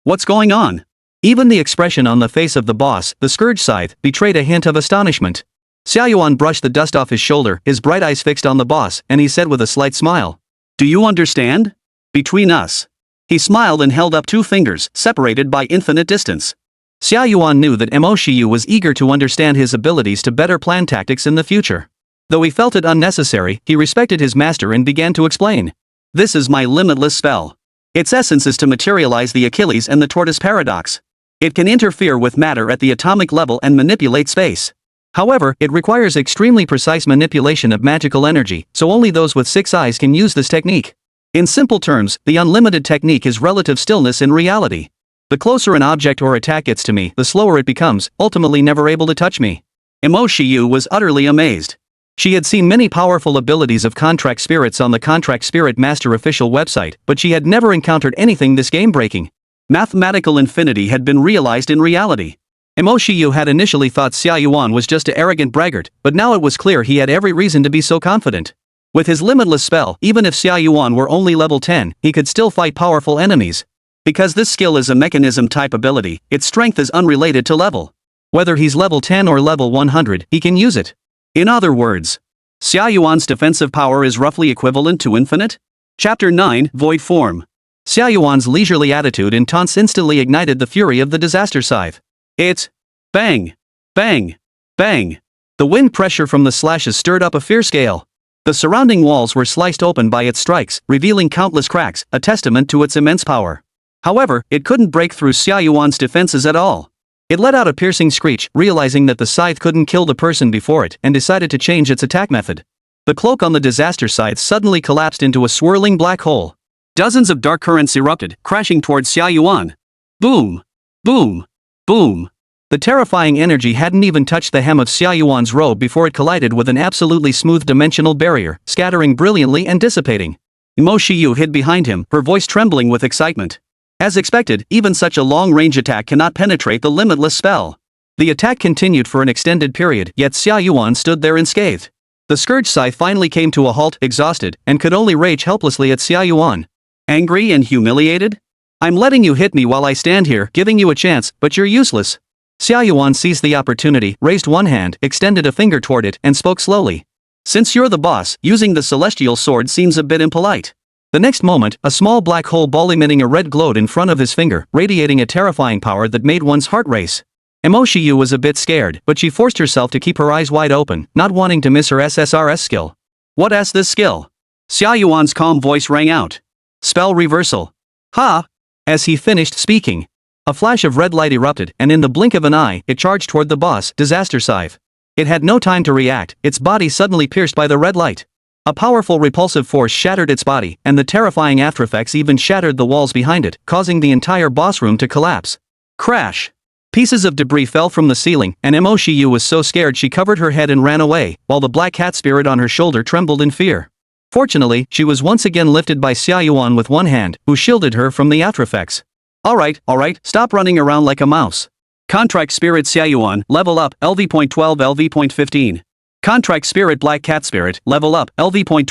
S1: What's going on? Even the expression on the face of the boss, the scourge scythe, betrayed a hint of astonishment. Xia Yuan brushed the dust off his shoulder, his bright eyes fixed on the boss, and he said with a slight smile. "Do you understand? Between us." He smiled and held up 2 fingers, separated by infinite distance. Xia Yuan knew that Mo Shiyu was eager to understand his abilities to better plan tactics in the future. Though he felt it unnecessary, he respected his master and began to explain. "This is my limitless spell. Its essence is to materialize the Achilles and the tortoise paradox. It can interfere with matter at the atomic level and manipulate space. However, it requires extremely precise manipulation of magical energy, so only those with 6 eyes can use this technique. In simple terms, the unlimited technique is relative stillness in reality. The closer an object or attack gets to me, the slower it becomes, ultimately never able to touch me." Mo Shiyu was utterly amazed. She had seen many powerful abilities of contract spirits on the Contract Spirit Master official website, but she had never encountered anything this game-breaking. Mathematical infinity had been realized in reality. Mo Shiyu had initially thought Xia Yuan was just an arrogant braggart, but now it was clear he had every reason to be so confident. With his limitless spell, even if Xia Yuan were only level 10, he could still fight powerful enemies. Because this skill is a mechanism-type ability, its strength is unrelated to level. Whether he's level 10 or level 100, he can use it. In other words, Xia Yuan's defensive power is roughly equivalent to infinite? Chapter 9, Void Form. Xia Yuan's leisurely attitude and taunts instantly ignited the fury of the disaster scythe. It. Bang. Bang. Bang. The wind pressure from the slashes stirred up a fierce gale. The surrounding walls were sliced open by its strikes, revealing countless cracks, a testament to its immense power. However, it couldn't break through Xia Yuan's defenses at all. It let out a piercing screech, realizing that the scythe couldn't kill the person before it, and decided to change its attack method. The cloak on the disaster scythe suddenly collapsed into a swirling black hole. Dozens of dark currents erupted, crashing towards Xia Yuan. Boom! Boom! Boom! The terrifying energy hadn't even touched the hem of Xia Yuan's robe before it collided with an absolutely smooth dimensional barrier, scattering brilliantly and dissipating. Mo Shiyu hid behind him, her voice trembling with excitement. As expected, even such a long-range attack cannot penetrate the limitless spell. The attack continued for an extended period, yet Xia Yuan stood there unscathed. The scourge scythe finally came to a halt, exhausted, and could only rage helplessly at Xia Yuan. Angry and humiliated? I'm letting you hit me while I stand here, giving you a chance, but you're useless. Xia Yuan seized the opportunity, raised one hand, extended a finger toward it, and spoke slowly. Since you're the boss, using the celestial sword seems a bit impolite. The next moment, a small black hole ball emitting a red glowed in front of his finger, radiating a terrifying power that made one's heart race. Mo Shiyu was a bit scared, but she forced herself to keep her eyes wide open, not wanting to miss her SSRS skill. What's this skill? Xia Yuan's calm voice rang out. Spell reversal. Ha! As he finished speaking, a flash of red light erupted, and in the blink of an eye, it charged toward the boss, Disaster Scythe. It had no time to react, its body suddenly pierced by the red light. A powerful repulsive force shattered its body, and the terrifying aftereffects even shattered the walls behind it, causing the entire boss room to collapse. Crash! Pieces of debris fell from the ceiling, and Mo Shiyu was so scared she covered her head and ran away, while the black cat spirit on her shoulder trembled in fear. Fortunately, she was once again lifted by Xia Yuan with one hand, who shielded her from the aftereffects. Alright, stop running around like a mouse. Contract Spirit Xia Yuan, level up, LV.12 LV.15. Contract Spirit Black Cat Spirit, level up, LV.20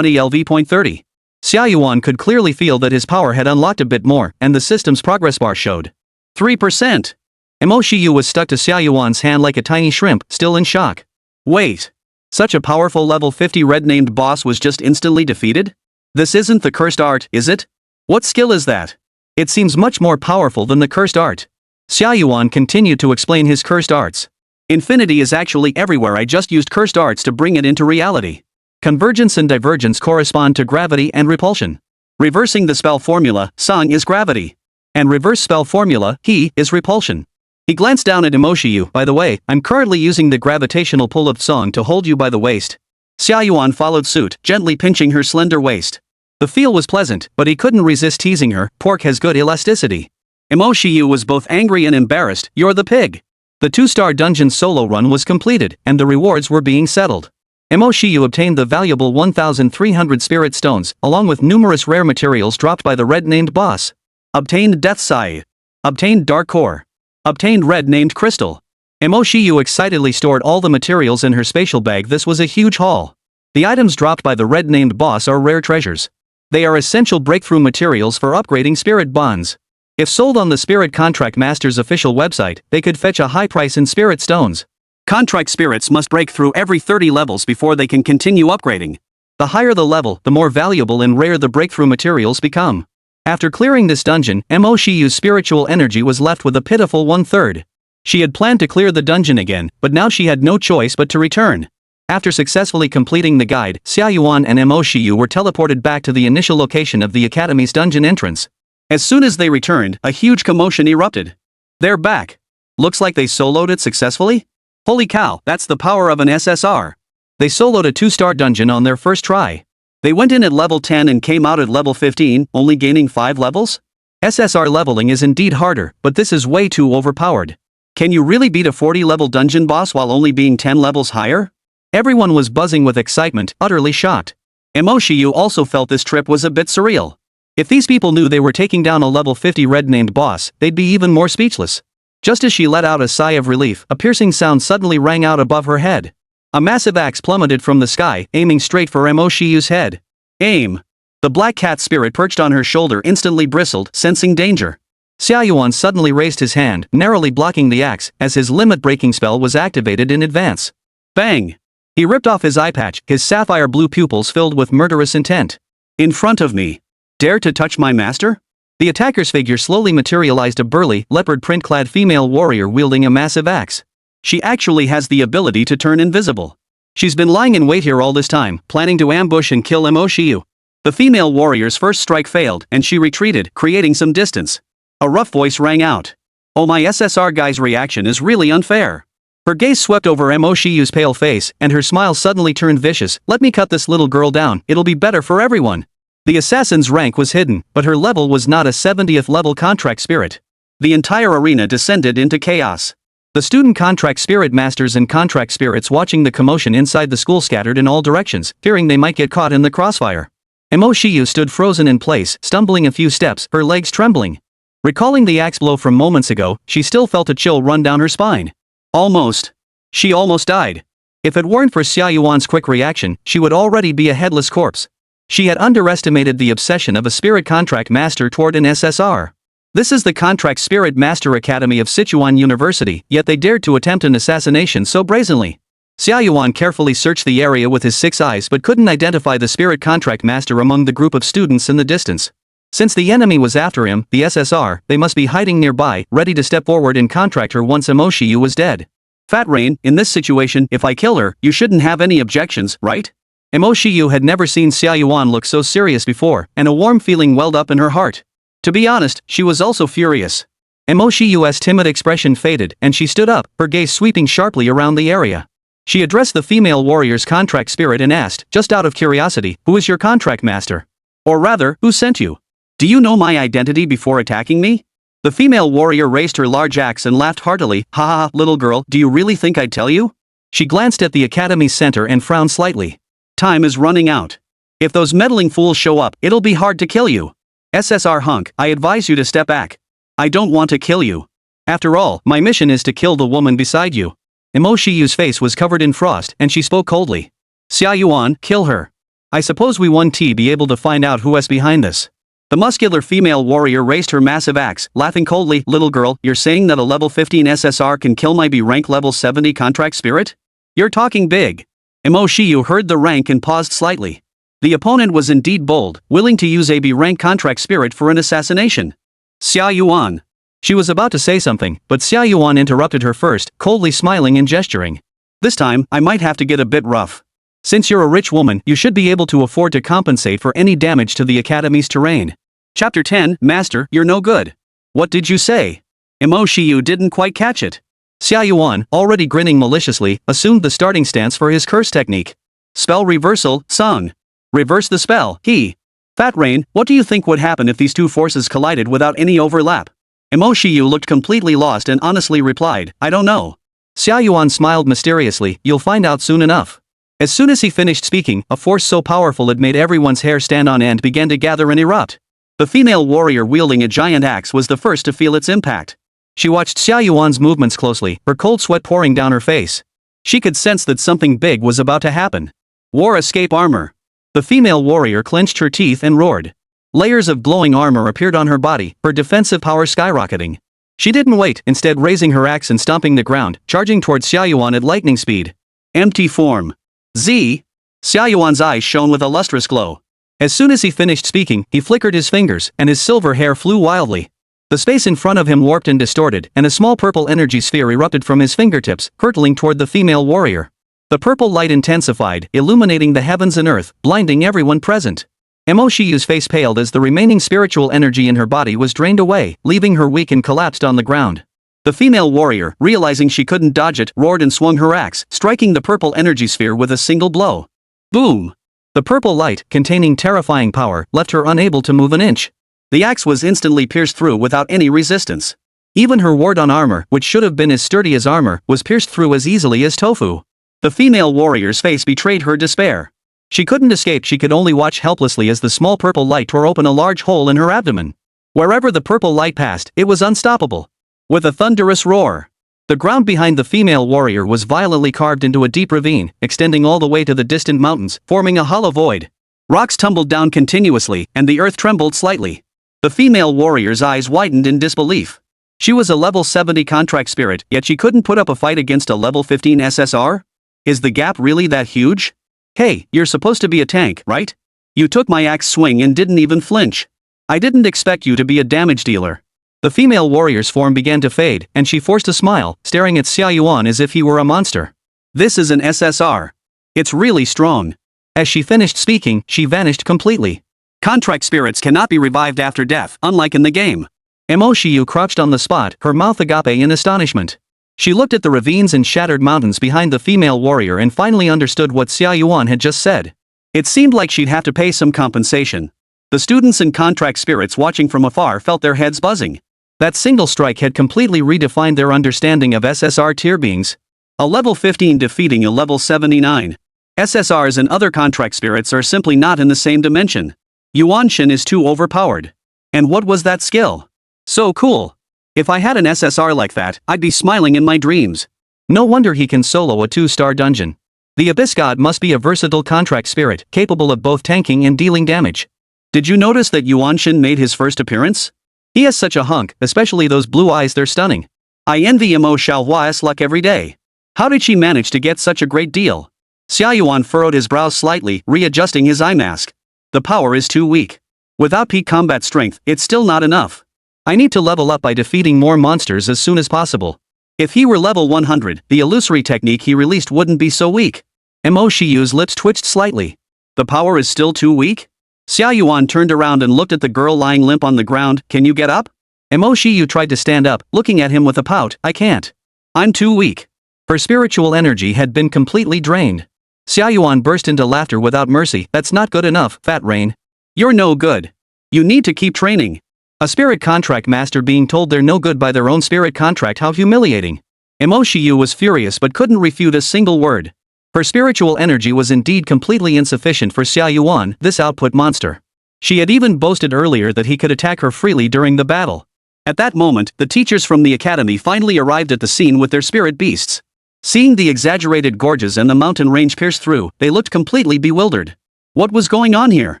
S1: LV.30. Xia Yuan could clearly feel that his power had unlocked a bit more, and the system's progress bar showed 3%. Mo Shiyu was stuck to Xia Yuan's hand like a tiny shrimp, still in shock. Wait. Such a powerful level 50 red-named boss was just instantly defeated? This isn't the cursed art, is it? What skill is that? It seems much more powerful than the cursed art. Xia Yuan continued to explain his cursed arts. Infinity is actually everywhere, I just used cursed arts to bring it into reality. Convergence and divergence correspond to gravity and repulsion. Reversing the spell formula, Song is gravity. And reverse spell formula, He, is repulsion. He glanced down at Mo Shiyu. By the way, I'm currently using the gravitational pull of Song to hold you by the waist. Xia Yuan followed suit, gently pinching her slender waist. The feel was pleasant, but he couldn't resist teasing her. Pork has good elasticity. Mo Shiyu was both angry and embarrassed. You're the pig. The 2-star dungeon solo run was completed, and the rewards were being settled. Mo Shiyu obtained the valuable 1,300 spirit stones, along with numerous rare materials dropped by the red-named boss. Obtained Death Scythe. Obtained Dark Core. Obtained red-named crystal. Mo Shiyu excitedly stored all the materials in her spatial bag. This was a huge haul. The items dropped by the red-named boss are rare treasures. They are essential breakthrough materials for upgrading spirit bonds. If sold on the Spirit Contract Master's official website, they could fetch a high price in spirit stones. Contract spirits must break through every 30 levels before they can continue upgrading. The higher the level, the more valuable and rare the breakthrough materials become. After clearing this dungeon, Mo Shiyu's spiritual energy was left with a pitiful 1/3. She had planned to clear the dungeon again, but now she had no choice but to return. After successfully completing the guide, Xia Yuan and Mo Shiyu were teleported back to the initial location of the Academy's dungeon entrance. As soon as they returned, a huge commotion erupted. They're back. Looks like they soloed it successfully? Holy cow, that's the power of an SSR. They soloed a 2-star dungeon on their first try. They went in at level 10 and came out at level 15, only gaining 5 levels? SSR leveling is indeed harder, but this is way too overpowered. Can you really beat a 40-level dungeon boss while only being 10 levels higher? Everyone was buzzing with excitement, utterly shocked. Mo Shiyu also felt this trip was a bit surreal. If these people knew they were taking down a level 50 red-named boss, they'd be even more speechless. Just as she let out a sigh of relief, a piercing sound suddenly rang out above her head. A massive axe plummeted from the sky, aiming straight for Mo Shiyu's head. Aim! The black cat spirit perched on her shoulder instantly bristled, sensing danger. Xia Yuan suddenly raised his hand, narrowly blocking the axe, as his limit-breaking spell was activated in advance. Bang! He ripped off his eye patch, his sapphire blue pupils filled with murderous intent. In front of me. Dare to touch my master? The attacker's figure slowly materialized, a burly, leopard print-clad female warrior wielding a massive axe. She actually has the ability to turn invisible. She's been lying in wait here all this time, planning to ambush and kill Mo Shiyu. The female warrior's first strike failed, and she retreated, creating some distance. A rough voice rang out. Oh, my SSR guy's reaction is really unfair. Her gaze swept over Mo Shiyu's pale face, and her smile suddenly turned vicious. Let me cut this little girl down, it'll be better for everyone. The assassin's rank was hidden, but her level was not a 70th level contract spirit. The entire arena descended into chaos. The student contract spirit masters and contract spirits watching the commotion inside the school scattered in all directions, fearing they might get caught in the crossfire. Mo Shiyu stood frozen in place, stumbling a few steps, her legs trembling. Recalling the axe blow from moments ago, she still felt a chill run down her spine. Almost. She almost died. If it weren't for Xia Yuan's quick reaction, she would already be a headless corpse. She had underestimated the obsession of a spirit contract master toward an SSR. This is the Contract Spirit Master Academy of Sichuan University, yet they dared to attempt an assassination so brazenly. Xia Yuan carefully searched the area with his 6 eyes but couldn't identify the spirit contract master among the group of students in the distance. Since the enemy was after him, the SSR, they must be hiding nearby, ready to step forward and contract her once Mo Shiyu was dead. Fat Rain, in this situation, if I kill her, you shouldn't have any objections, right? Mo Shiyu had never seen Xia Yuan look so serious before, and a warm feeling welled up in her heart. To be honest, she was also furious. Mo Shiyu's timid expression faded, and she stood up, her gaze sweeping sharply around the area. She addressed the female warrior's contract spirit and asked, just out of curiosity, who is your contract master? Or rather, who sent you? Do you know my identity before attacking me? The female warrior raised her large axe and laughed heartily. Ha ha, little girl, do you really think I'd tell you? She glanced at the academy's center and frowned slightly. Time is running out. If those meddling fools show up, it'll be hard to kill you. SSR hunk, I advise you to step back. I don't want to kill you. After all, my mission is to kill the woman beside you. Mo Shiyu's face was covered in frost, and she spoke coldly. Xia Yuan, kill her. I suppose we won't be able to find out who is behind this. The muscular female warrior raised her massive axe, laughing coldly. Little girl, you're saying that a level 15 SSR can kill my B-rank level 70 contract spirit? You're talking big. Mo Shiyu heard the rank and paused slightly. The opponent was indeed bold, willing to use a B-rank contract spirit for an assassination. Xia Yuan. She was about to say something, but Xia Yuan interrupted her first, coldly smiling and gesturing. This time, I might have to get a bit rough. Since you're a rich woman, you should be able to afford to compensate for any damage to the academy's terrain. Chapter 10, Master, you're no good. What did you say? Mo Shiyu didn't quite catch it. Xia Yuan, already grinning maliciously, assumed the starting stance for his curse technique. Spell reversal, sung. Reverse the spell, he. Fat Rain, what do you think would happen if these two forces collided without any overlap? Mo Shiyu looked completely lost and honestly replied, I don't know. Xia Yuan smiled mysteriously, you'll find out soon enough. As soon as he finished speaking, a force so powerful it made everyone's hair stand on end began to gather and erupt. The female warrior wielding a giant axe was the first to feel its impact. She watched Xia Yuan's movements closely, her cold sweat pouring down her face. She could sense that something big was about to happen. War escape armor. The female warrior clenched her teeth and roared. Layers of glowing armor appeared on her body, her defensive power skyrocketing. She didn't wait, instead raising her axe and stomping the ground, charging towards Xia Yuan at lightning speed. Empty form. Z. Xia Yuan's eyes shone with a lustrous glow. As soon as he finished speaking, he flickered his fingers, and his silver hair flew wildly. The space in front of him warped and distorted, and a small purple energy sphere erupted from his fingertips, hurtling toward the female warrior. The purple light intensified, illuminating the heavens and earth, blinding everyone present. Mo Shiyu's face paled as the remaining spiritual energy in her body was drained away, leaving her weak and collapsed on the ground. The female warrior, realizing she couldn't dodge it, roared and swung her axe, striking the purple energy sphere with a single blow. Boom! The purple light, containing terrifying power, left her unable to move an inch. The axe was instantly pierced through without any resistance. Even her ward-on armor, which should have been as sturdy as armor, was pierced through as easily as tofu. The female warrior's face betrayed her despair. She couldn't escape, she could only watch helplessly as the small purple light tore open a large hole in her abdomen. Wherever the purple light passed, it was unstoppable. With a thunderous roar, the ground behind the female warrior was violently carved into a deep ravine, extending all the way to the distant mountains, forming a hollow void. Rocks tumbled down continuously, and the earth trembled slightly. The female warrior's eyes widened in disbelief. She was a level 70 contract spirit, yet she couldn't put up a fight against a level 15 SSR? Is the gap really that huge? Hey, you're supposed to be a tank, right? You took my axe swing and didn't even flinch. I didn't expect you to be a damage dealer. The female warrior's form began to fade, and she forced a smile, staring at Xia Yuan as if he were a monster. This is an SSR. It's really strong. As she finished speaking, she vanished completely. Contract spirits cannot be revived after death, unlike in the game. Mo Shiyu crouched on the spot, her mouth agape in astonishment. She looked at the ravines and shattered mountains behind the female warrior and finally understood what Xia Yuan had just said. It seemed like she'd have to pay some compensation. The students and contract spirits watching from afar felt their heads buzzing. That single strike had completely redefined their understanding of SSR tier beings. A level 15 defeating a level 79. SSRs and other contract spirits are simply not in the same dimension. Yuanshin is too overpowered. And what was that skill? So cool. If I had an SSR like that, I'd be smiling in my dreams. No wonder he can solo a 2-star dungeon. The Abyss God must be a versatile contract spirit, capable of both tanking and dealing damage. Did you notice that Yuanshin made his first appearance? He has such a hunk, especially those blue eyes, they're stunning. I envy Mo Shi유's luck every day. How did she manage to get such a great deal? Xia Yuan furrowed his brows slightly, readjusting his eye mask. The power is too weak. Without peak combat strength, it's still not enough. I need to level up by defeating more monsters as soon as possible. If he were level 100, the illusory technique he released wouldn't be so weak. Mo Shiyu's lips twitched slightly. The power is still too weak? Xia Yuan turned around and looked at the girl lying limp on the ground. Can you get up? Mo Shiyu tried to stand up, looking at him with a pout. I can't. I'm too weak. Her spiritual energy had been completely drained. Xia Yuan burst into laughter without mercy. That's not good enough, Fat Rain. You're no good. You need to keep training. A spirit contract master being told they're no good by their own spirit contract, how humiliating. Mo Shiyu was furious but couldn't refute a single word. Her spiritual energy was indeed completely insufficient for Xia Yuan, this output monster. She had even boasted earlier that he could attack her freely during the battle. At that moment, the teachers from the academy finally arrived at the scene with their spirit beasts. Seeing the exaggerated gorges and the mountain range pierced through, they looked completely bewildered. What was going on here?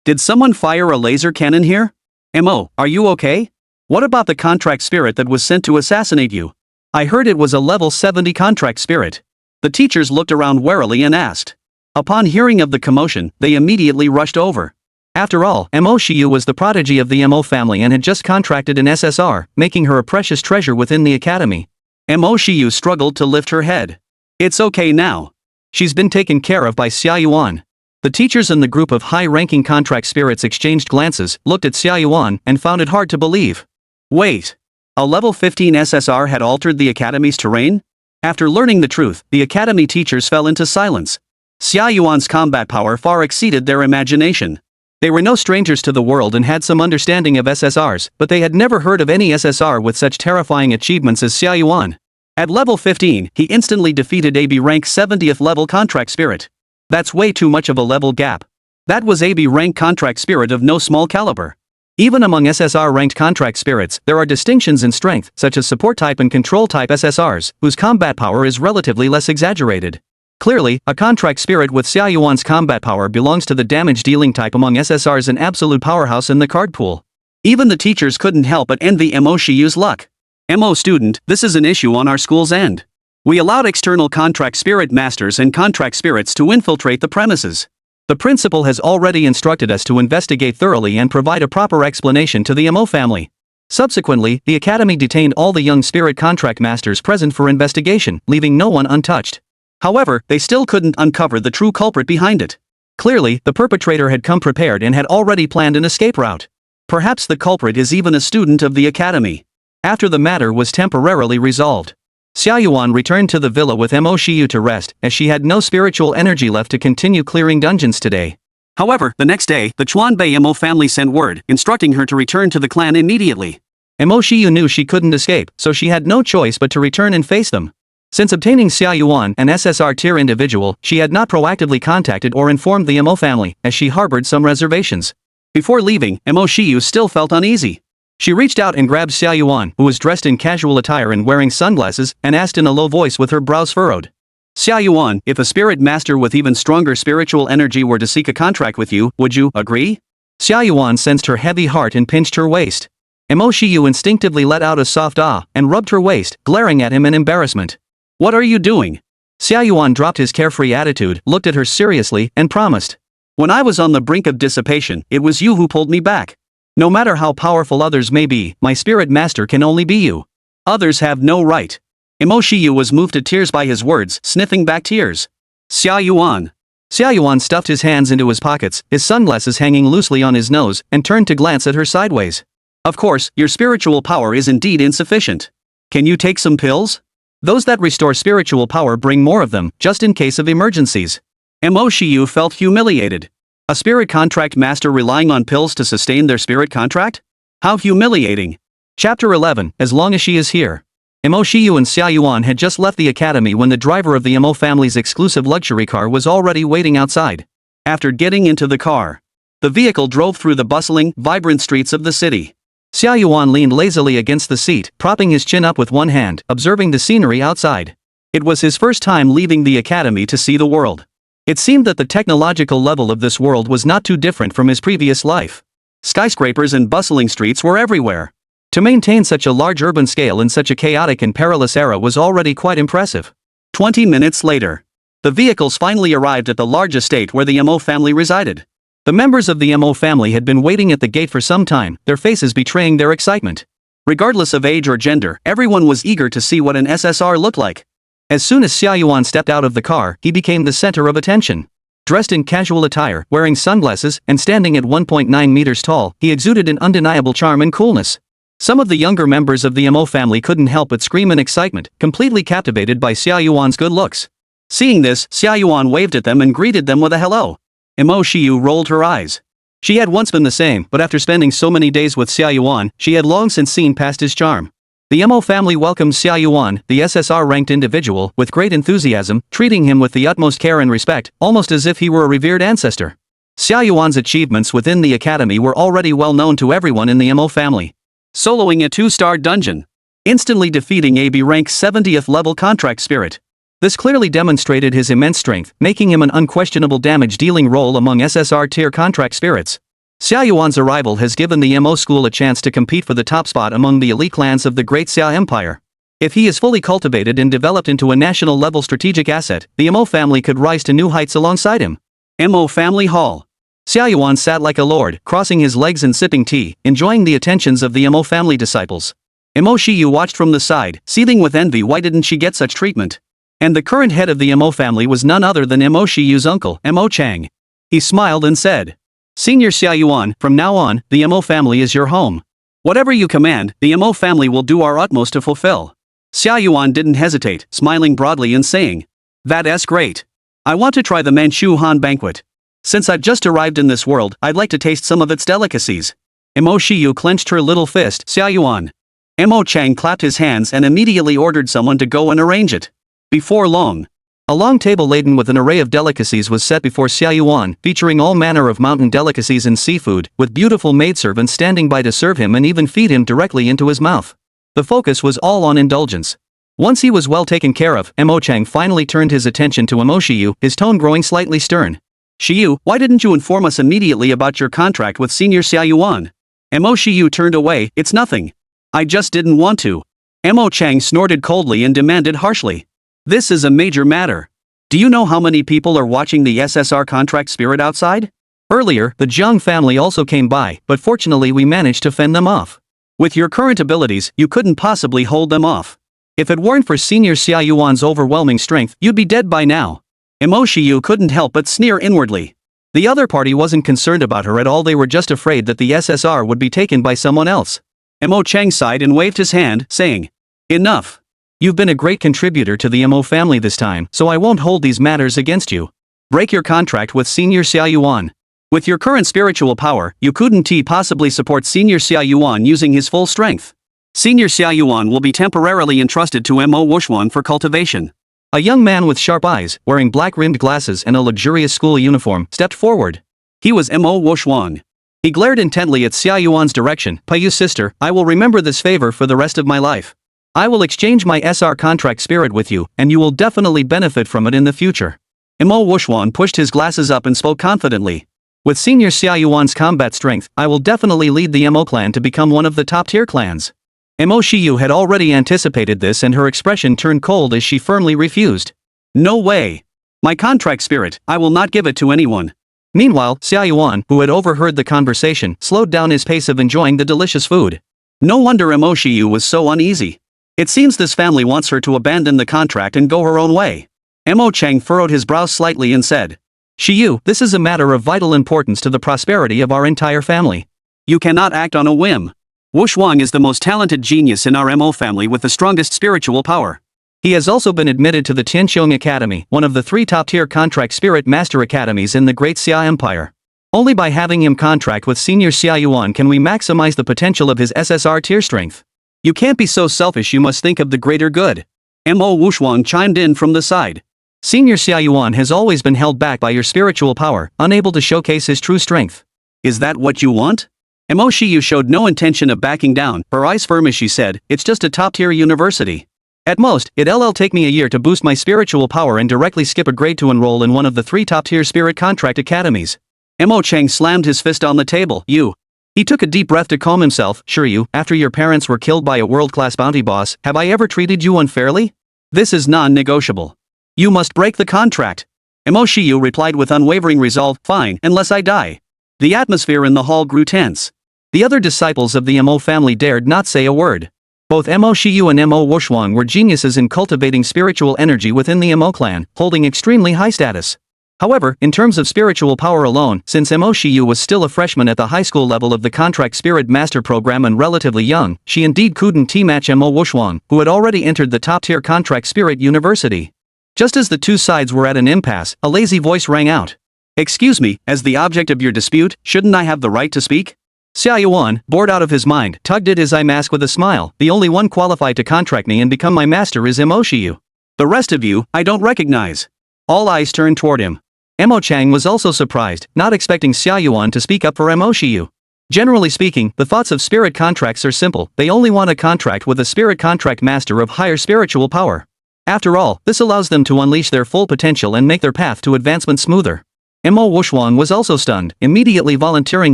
S1: Did someone fire a laser cannon here? Mo, are you okay? What about the contract spirit that was sent to assassinate you? I heard it was a level 70 contract spirit. The teachers looked around warily and asked. Upon hearing of the commotion, they immediately rushed over. After all, Mo Shiyu was the prodigy of the Mo family and had just contracted an SSR, making her a precious treasure within the academy. Mo Shiyu struggled to lift her head. It's okay now. She's been taken care of by Xia Yuan. The teachers and the group of high-ranking contract spirits exchanged glances, looked at Xia Yuan, and found it hard to believe. Wait. A level 15 SSR had altered the academy's terrain? After learning the truth, the academy teachers fell into silence. Xia Yuan's combat power far exceeded their imagination. They were no strangers to the world and had some understanding of SSRs, but they had never heard of any SSR with such terrifying achievements as Xia Yuan. At level 15, he instantly defeated AB rank 70th level contract spirit. That's way too much of a level gap. That was AB rank contract spirit of no small caliber. Even among SSR ranked contract spirits, there are distinctions in strength, such as support type and control type SSRs, whose combat power is relatively less exaggerated. Clearly, a contract spirit with Xia Yuan's combat power belongs to the damage dealing type among SSRs, an absolute powerhouse in the card pool. Even the teachers couldn't help but envy Mo Shiyu's luck. Mo student, this is an issue on our school's end. We allowed external contract spirit masters and contract spirits to infiltrate the premises. The principal has already instructed us to investigate thoroughly and provide a proper explanation to the Mo family. Subsequently, the academy detained all the young spirit contract masters present for investigation, leaving no one untouched. However, they still couldn't uncover the true culprit behind it. Clearly, the perpetrator had come prepared and had already planned an escape route. Perhaps the culprit is even a student of the academy. After the matter was temporarily resolved, Xia Yuan returned to the villa with Mo Shiyu to rest, as she had no spiritual energy left to continue clearing dungeons today. However, the next day, the Chuanbei Mo family sent word, instructing her to return to the clan immediately. Mo Shiyu knew she couldn't escape, so she had no choice but to return and face them. Since obtaining Xia Yuan, an SSR-tier individual, she had not proactively contacted or informed the Mo family, as she harbored some reservations. Before leaving, Mo Shiyu still felt uneasy. She reached out and grabbed Xia Yuan, who was dressed in casual attire and wearing sunglasses, and asked in a low voice with her brows furrowed. Xia Yuan, if a spirit master with even stronger spiritual energy were to seek a contract with you, would you agree? Xia Yuan sensed her heavy heart and pinched her waist. Mo Shiyu instinctively let out a soft ah, and rubbed her waist, glaring at him in embarrassment. What are you doing? Xia Yuan dropped his carefree attitude, looked at her seriously, and promised. When I was on the brink of dissipation, it was you who pulled me back. No matter how powerful others may be, my spirit master can only be you. Others have no right. Mo Shiyu was moved to tears by his words, sniffing back tears. Xia Yuan. Xia Yuan stuffed his hands into his pockets, his sunglasses hanging loosely on his nose, and turned to glance at her sideways. Of course, your spiritual power is indeed insufficient. Can you take some pills? Those that restore spiritual power bring more of them, just in case of emergencies. Mo Shiyu felt humiliated. A spirit contract master relying on pills to sustain their spirit contract? How humiliating. Chapter 11, As Long as She Is Here. Mo Shiyu and Xia Yuan had just left the academy when the driver of the Mo family's exclusive luxury car was already waiting outside. After getting into the car, the vehicle drove through the bustling, vibrant streets of the city. Xia Yuan leaned lazily against the seat, propping his chin up with one hand, observing the scenery outside. It was his first time leaving the academy to see the world. It seemed that the technological level of this world was not too different from his previous life. Skyscrapers and bustling streets were everywhere. To maintain such a large urban scale in such a chaotic and perilous era was already quite impressive. 20 minutes later, the vehicles finally arrived at the large estate where the Mo family resided. The members of the Mo family had been waiting at the gate for some time, their faces betraying their excitement. Regardless of age or gender, everyone was eager to see what an SSR looked like. As soon as Xia Yuan stepped out of the car, he became the center of attention. Dressed in casual attire, wearing sunglasses, and standing at 1.9 meters tall, he exuded an undeniable charm and coolness. Some of the younger members of the Mo family couldn't help but scream in excitement, completely captivated by Xia Yuan's good looks. Seeing this, Xia Yuan waved at them and greeted them with a hello. Mo Shiyu rolled her eyes. She had once been the same, but after spending so many days with Xia Yuan, she had long since seen past his charm. The Mo family welcomed Xia Yuan, the SSR-ranked individual, with great enthusiasm, treating him with the utmost care and respect, almost as if he were a revered ancestor. Xia Yuan's achievements within the academy were already well known to everyone in the Mo family. Soloing a 2-star dungeon. Instantly defeating a B-rank 70th level contract spirit. This clearly demonstrated his immense strength, making him an unquestionable damage-dealing role among SSR-tier contract spirits. Xia Yuan's arrival has given the Mo school a chance to compete for the top spot among the elite clans of the Great Xia Empire. If he is fully cultivated and developed into a national-level strategic asset, the Mo family could rise to new heights alongside him. Mo family hall. Xia Yuan sat like a lord, crossing his legs and sipping tea, enjoying the attentions of the Mo family disciples. Mo Shiyu watched from the side, seething with envy. Why didn't she get such treatment? And the current head of the Mo family was none other than Mo Shiyu's uncle, Mo Chang. He smiled and said, Senior Xia Yuan, from now on, the Mo family is your home. Whatever you command, the Mo family will do our utmost to fulfill. Xia Yuan didn't hesitate, smiling broadly and saying, That's great. I want to try the Manchu Han banquet. Since I've just arrived in this world, I'd like to taste some of its delicacies. Mo Shiyu clenched her little fist. Xia Yuan. Mo Chang clapped his hands and immediately ordered someone to go and arrange it. Before long, a long table laden with an array of delicacies was set before Xia Yuan, featuring all manner of mountain delicacies and seafood, with beautiful maidservants standing by to serve him and even feed him directly into his mouth. The focus was all on indulgence. Once he was well taken care of, Mo Chang finally turned his attention to Mo Shiyu, his tone growing slightly stern. Shiyu, why didn't you inform us immediately about your contract with Senior Xia Yuan? Mo Shiyu turned away. It's nothing. I just didn't want to. Mo Chang snorted coldly and demanded harshly. This is a major matter. Do you know how many people are watching the SSR contract spirit outside? Earlier, the Jiang family also came by, but fortunately we managed to fend them off. With your current abilities, you couldn't possibly hold them off. If it weren't for Senior Xia Yuan's overwhelming strength, you'd be dead by now. Mo Shiyu couldn't help but sneer inwardly. The other party wasn't concerned about her at all, they were just afraid that the SSR would be taken by someone else. Mo Chang sighed and waved his hand, saying, Enough. You've been a great contributor to the Mo family this time, so I won't hold these matters against you. Break your contract with Senior Xia Yuan. With your current spiritual power, you couldn't possibly support Senior Xia Yuan using his full strength. Senior Xia Yuan will be temporarily entrusted to Mo Shiyu for cultivation. A young man with sharp eyes, wearing black-rimmed glasses and a luxurious school uniform, stepped forward. He was Mo Shiyu. He glared intently at Xia Yuan's direction. "Payu sister, I will remember this favor for the rest of my life. I will exchange my SR contract spirit with you, and you will definitely benefit from it in the future." Mo Shiyu pushed his glasses up and spoke confidently. "With Senior Xia Yuan's combat strength, I will definitely lead the Mo clan to become one of the top-tier clans." Mo Shiyu had already anticipated this, and her expression turned cold as she firmly refused. "No way. My contract spirit, I will not give it to anyone." Meanwhile, Xia Yuan, who had overheard the conversation, slowed down his pace of enjoying the delicious food. No wonder Mo Shiyu was so uneasy. It seems this family wants her to abandon the contract and go her own way. Mo Chang furrowed his brows slightly and said, "Shiyu, this is a matter of vital importance to the prosperity of our entire family. You cannot act on a whim. Wuxuang is the most talented genius in our Mo family with the strongest spiritual power. He has also been admitted to the Tianqiong Academy, one of the 3 top-tier contract spirit master academies in the Great Xia Empire. Only by having him contract with Senior Xia Yuan can we maximize the potential of his SSR tier strength. You can't be so selfish, you must think of the greater good." Mo Wuxuang chimed in from the side. "Senior Xia Yuan has always been held back by your spiritual power, unable to showcase his true strength. Is that what you want?" Mo Shiyu showed no intention of backing down, her eyes firm as she said, "It's just a top-tier university. At most, it'll take me a year to boost my spiritual power and directly skip a grade to enroll in one of the 3 top-tier spirit contract academies." Mo Chang slammed his fist on the table. "You." He took a deep breath to calm himself. "Sure, you, after your parents were killed by a world-class bounty boss, have I ever treated you unfairly? This is non-negotiable. You must break the contract." Mo Shiyu replied with unwavering resolve, "Fine, unless I die." The atmosphere in the hall grew tense. The other disciples of the Mo family dared not say a word. Both Mo Shiyu and Mo Wuxuang were geniuses in cultivating spiritual energy within the Mo clan, holding extremely high status. However, in terms of spiritual power alone, since Mo Shiyu was still a freshman at the high school level of the Contract Spirit Master program and relatively young, she indeed couldn't T-match Mo Wuxuang, who had already entered the top-tier Contract Spirit University. Just as the two sides were at an impasse, a lazy voice rang out. "Excuse me, as the object of your dispute, shouldn't I have the right to speak?" Xia Yuan, bored out of his mind, tugged at his eye mask with a smile. "The only one qualified to contract me and become my master is Mo Shiyu. The rest of you, I don't recognize." All eyes turned toward him. Mo Chang was also surprised, not expecting Xia Yuan to speak up for Mo Shiyu. Generally speaking, the thoughts of spirit contracts are simple. They only want a contract with a spirit contract master of higher spiritual power. After all, this allows them to unleash their full potential and make their path to advancement smoother. Mo Wuxuang was also stunned, immediately volunteering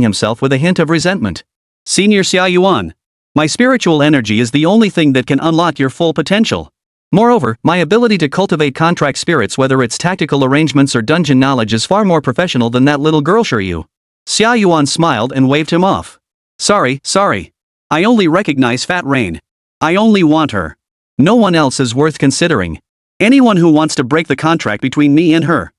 S1: himself with a hint of resentment. "Senior Xia Yuan, my spiritual energy is the only thing that can unlock your full potential. Moreover, my ability to cultivate contract spirits, whether it's tactical arrangements or dungeon knowledge, is far more professional than that little girl Shiryu." Xia Yuan smiled and waved him off. Sorry. I only recognize Fat Rain. I only want her. No one else is worth considering. Anyone who wants to break the contract between me and her.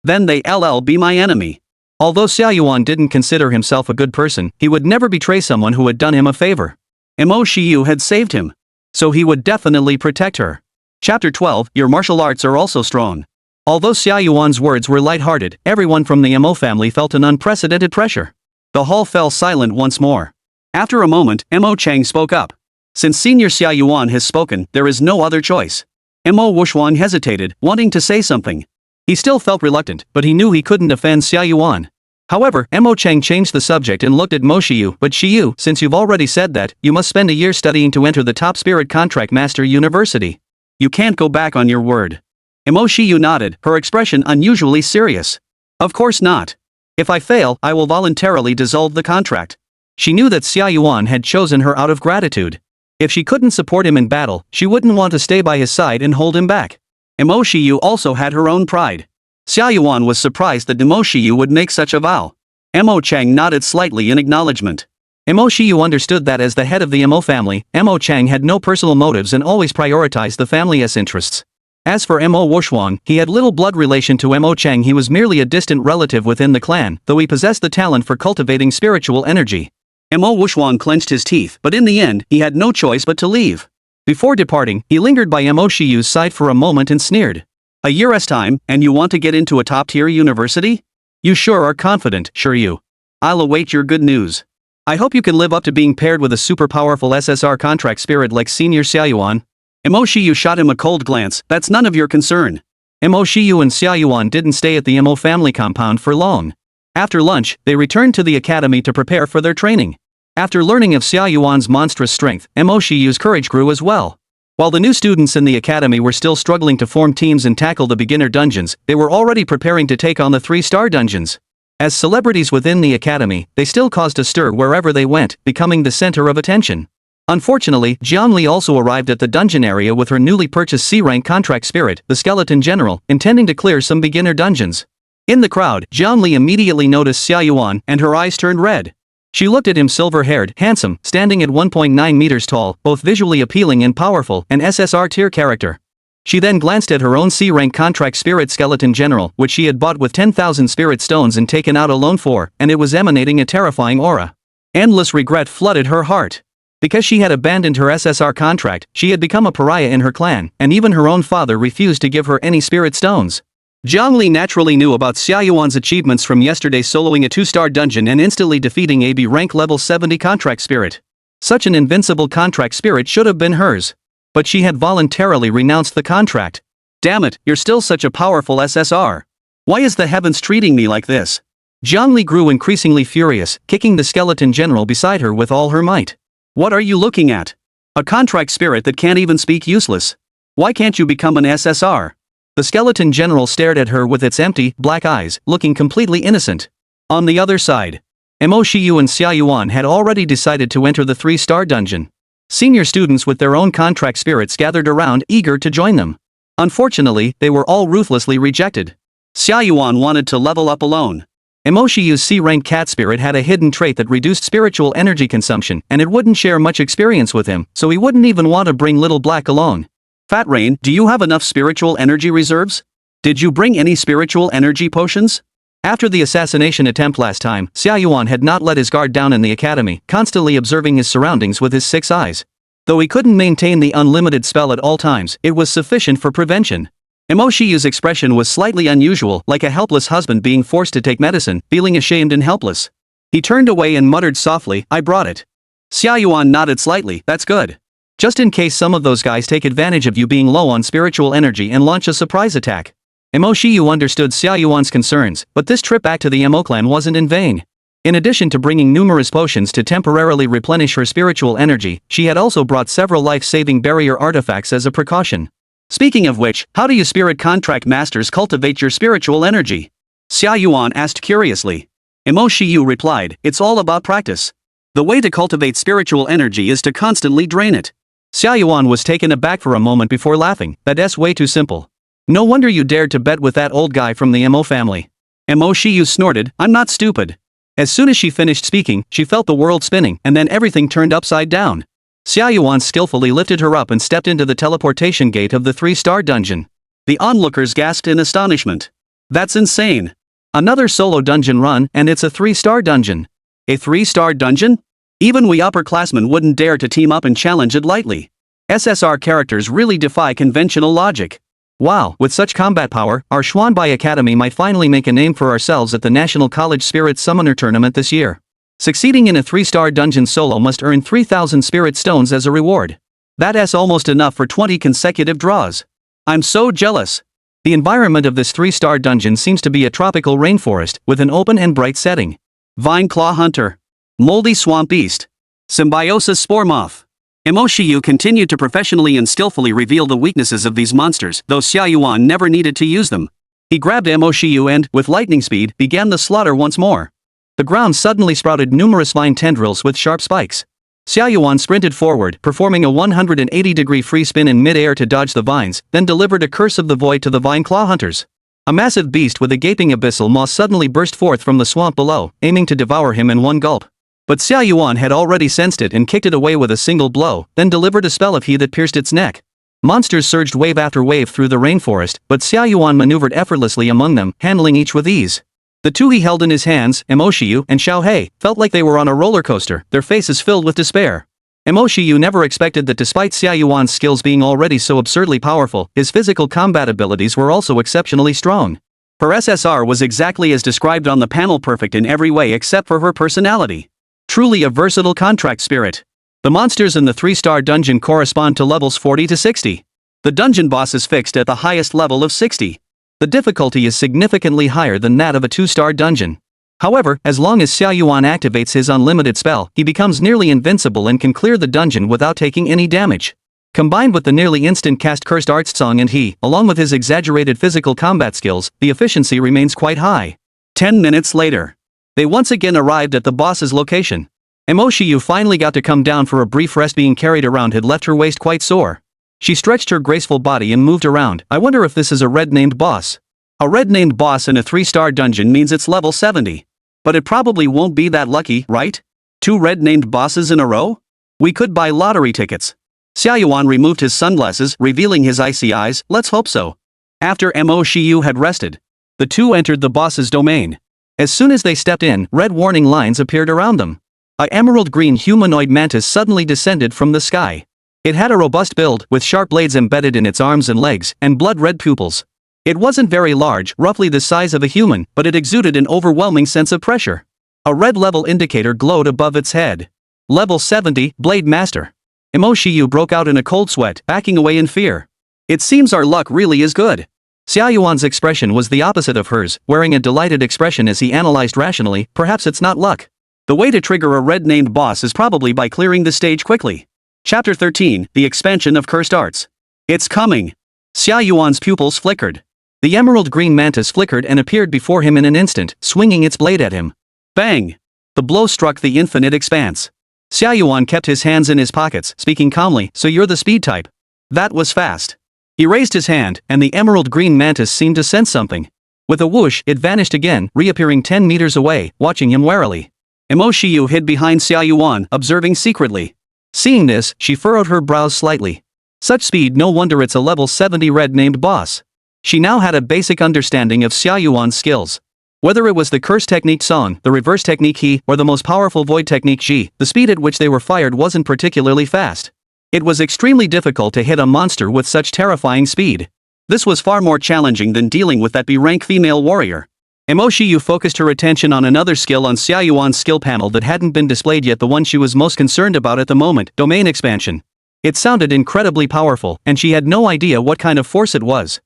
S1: Then they'll be my enemy." Although Xia Yuan didn't consider himself a good person, he would never betray someone who had done him a favor. Mo Shiyu had saved him. So he would definitely protect her. Chapter 12, Your martial arts are also strong. Although Xia Yuan's words were light-hearted, everyone from the Mo family felt an unprecedented pressure. The hall fell silent once more. After a moment, Mo Chang spoke up. "Since Senior Xia Yuan has spoken, there is no other choice." Mo Wuxuang hesitated, wanting to say something. He still felt reluctant, but he knew he couldn't offend Xia Yuan. However, Mo Chang changed the subject and looked at Mo Shiyu. "But Shiyu, since you've already said that, you must spend a year studying to enter the top spirit contract master university. You can't go back on your word." Mo Shiyu nodded, her expression unusually serious. "Of course not. If I fail, I will voluntarily dissolve the contract." She knew that Xia Yuan had chosen her out of gratitude. If she couldn't support him in battle, she wouldn't want to stay by his side and hold him back. Mo Shiyu also had her own pride. Xia Yuan was surprised that Mo Shiyu would make such a vow. Mo Chang nodded slightly in acknowledgement. Mo Shiyu understood that as the head of the Mo family, Mo Chang had no personal motives and always prioritized the family's interests. As for Mo Wuxuang, he had little blood relation to Mo Chang. He was merely a distant relative within the clan, though he possessed the talent for cultivating spiritual energy. Mo Wuxuang clenched his teeth, but in the end, he had no choice but to leave. Before departing, he lingered by Mo Shiyu's side for a moment and sneered. "A year's time, and you want to get into a top-tier university? You sure are confident, Shiryu. I'll await your good news." I hope you can live up to being paired with a super powerful SSR contract spirit like Senior Xia Yuan. Mo Shiyu shot him a cold glance. That's none of your concern. Mo Shiyu and Xia Yuan didn't stay at the Mo family compound for long. After lunch, they returned to the academy to prepare for their training. After learning of Xia Yuan's monstrous strength, Mo Shiyu's courage grew as well. While the new students in the academy were still struggling to form teams and tackle the beginner dungeons, they were already preparing to take on the 3-star dungeons. As celebrities within the academy, they still caused a stir wherever they went, becoming the center of attention. Unfortunately, Jiang Li also arrived at the dungeon area with her newly purchased C-rank contract spirit, the Skeleton General, intending to clear some beginner dungeons. In the crowd, Jiang Li immediately noticed Xia Yuan, and her eyes turned red. She looked at him, silver-haired, handsome, standing at 1.9 meters tall, both visually appealing and powerful, an SSR-tier character. She then glanced at her own C-rank contract spirit Skeleton General, which she had bought with 10,000 spirit stones and taken out alone for, and it was emanating a terrifying aura. Endless regret flooded her heart. Because she had abandoned her SSR contract, she had become a pariah in her clan, and even her own father refused to give her any spirit stones. Jiang Li naturally knew about Xia Yuan's achievements from yesterday, soloing a 2-star dungeon and instantly defeating a B rank level 70 contract spirit. Such an invincible contract spirit should have been hers. But she had voluntarily renounced the contract. Damn it, you're still such a powerful SSR. Why is the heavens treating me like this? Jiang Li grew increasingly furious, kicking the Skeleton General beside her with all her might. What are you looking at? A contract spirit that can't even speak, useless. Why can't you become an SSR? The Skeleton General stared at her with its empty, black eyes, looking completely innocent. On the other side, Mo Shiyu and Xia Yuan had already decided to enter the 3-star dungeon. Senior students with their own contract spirits gathered around, eager to join them. Unfortunately, they were all ruthlessly rejected. Xia Yuan wanted to level up alone. Mo Shiyu's C-rank cat spirit had a hidden trait that reduced spiritual energy consumption, and it wouldn't share much experience with him, so he wouldn't even want to bring Little Black along. Fat Rain, do you have enough spiritual energy reserves? Did you bring any spiritual energy potions? After the assassination attempt last time, Xia Yuan had not let his guard down in the academy, constantly observing his surroundings with his 6 eyes. Though he couldn't maintain the unlimited spell at all times, it was sufficient for prevention. Mo Shiyu's expression was slightly unusual, like a helpless husband being forced to take medicine, feeling ashamed and helpless. He turned away and muttered softly, I brought it. Xia Yuan nodded slightly, that's good. Just in case some of those guys take advantage of you being low on spiritual energy and launch a surprise attack. Mo Shiyu understood Xia Yuan's concerns, but this trip back to the Mo clan wasn't in vain. In addition to bringing numerous potions to temporarily replenish her spiritual energy, she had also brought several life-saving barrier artifacts as a precaution. Speaking of which, how do you spirit contract masters cultivate your spiritual energy? Xia Yuan asked curiously. Mo Shiyu replied, it's all about practice. The way to cultivate spiritual energy is to constantly drain it. Xia Yuan was taken aback for a moment before laughing, that's way too simple. No wonder you dared to bet with that old guy from the Mo family. Mo Shiyu snorted, I'm not stupid. As soon as she finished speaking, she felt the world spinning, and then everything turned upside down. Xia Yuan skillfully lifted her up and stepped into the teleportation gate of the 3-star dungeon. The onlookers gasped in astonishment. That's insane. Another solo dungeon run, and it's a 3-star dungeon. A 3-star dungeon? Even we upperclassmen wouldn't dare to team up and challenge it lightly. SSR characters really defy conventional logic. Wow, with such combat power, our Xuanbai Academy might finally make a name for ourselves at the National College Spirit Summoner Tournament this year. Succeeding in a 3-star dungeon solo must earn 3,000 spirit stones as a reward. That's almost enough for 20 consecutive draws. I'm so jealous. The environment of this 3-star dungeon seems to be a tropical rainforest, with an open and bright setting. Vine Claw Hunter. Moldy Swamp Beast. Symbiosis Spore Moth. Mo Shiyu continued to professionally and skillfully reveal the weaknesses of these monsters, though Xia Yuan never needed to use them. He grabbed Mo Shiyu and, with lightning speed, began the slaughter once more. The ground suddenly sprouted numerous vine tendrils with sharp spikes. Xia Yuan sprinted forward, performing a 180-degree free spin in mid-air to dodge the vines, then delivered a curse of the void to the vine claw hunters. A massive beast with a gaping abyssal maw suddenly burst forth from the swamp below, aiming to devour him in one gulp. But Xia Yuan had already sensed it and kicked it away with a single blow, then delivered a spell of He that pierced its neck. Monsters surged wave after wave through the rainforest, but Xia Yuan maneuvered effortlessly among them, handling each with ease. The two he held in his hands, Mo Shiyu and Xiao He, felt like they were on a roller coaster, their faces filled with despair. Mo Shiyu never expected that despite Xia Yuan's skills being already so absurdly powerful, his physical combat abilities were also exceptionally strong. Her SSR was exactly as described on the panel, perfect in every way except for her personality. Truly a versatile contract spirit. The monsters in the 3-star dungeon correspond to levels 40 to 60. The dungeon boss is fixed at the highest level of 60. The difficulty is significantly higher than that of a 2-star dungeon. However, as long as Xia Yuan activates his unlimited spell, he becomes nearly invincible and can clear the dungeon without taking any damage. Combined with the nearly instant cast Cursed Arts Song and he, along with his exaggerated physical combat skills, the efficiency remains quite high. 10 minutes later. They once again arrived at the boss's location. Mo Shiyu finally got to come down for a brief rest. Being carried around had left her waist quite sore. She stretched her graceful body and moved around. I wonder if this is a red-named boss. A red-named boss in a 3-star dungeon means it's level 70. But it probably won't be that lucky, right? 2 red-named bosses in a row? We could buy lottery tickets. Xia Yuan removed his sunglasses, revealing his icy eyes. Let's hope so. After Mo Shiyu had rested, the two entered the boss's domain. As soon as they stepped in, red warning lines appeared around them. A emerald-green humanoid mantis suddenly descended from the sky. It had a robust build, with sharp blades embedded in its arms and legs, and blood-red pupils. It wasn't very large, roughly the size of a human, but it exuded an overwhelming sense of pressure. A red level indicator glowed above its head. Level 70, Blade Master. Mo Shiyu broke out in a cold sweat, backing away in fear. It seems our luck really is good. Xia Yuan's expression was the opposite of hers, wearing a delighted expression as he analyzed rationally. Perhaps it's not luck. The way to trigger a red-named boss is probably by clearing the stage quickly. Chapter 13, The Expansion of Cursed Arts. It's coming. Xia Yuan's pupils flickered. The emerald-green mantis flickered and appeared before him in an instant, swinging its blade at him. Bang! The blow struck the infinite expanse. Xia Yuan kept his hands in his pockets, speaking calmly. So you're the speed type. That was fast. He raised his hand, and the emerald-green mantis seemed to sense something. With a whoosh, it vanished again, reappearing 10 meters away, watching him warily. Mo Shiyu hid behind Xia Yuan, observing secretly. Seeing this, she furrowed her brows slightly. Such speed, no wonder it's a level 70 red-named boss. She now had a basic understanding of Xia Yuan's skills. Whether it was the curse technique Song, the reverse technique He, or the most powerful void technique Ji, the speed at which they were fired wasn't particularly fast. It was extremely difficult to hit a monster with such terrifying speed. This was far more challenging than dealing with that B-rank female warrior. Mo Shiyu focused her attention on another skill on Xia Yuan's skill panel that hadn't been displayed yet, the one she was most concerned about at the moment, domain expansion. It sounded incredibly powerful, and she had no idea what kind of force it was.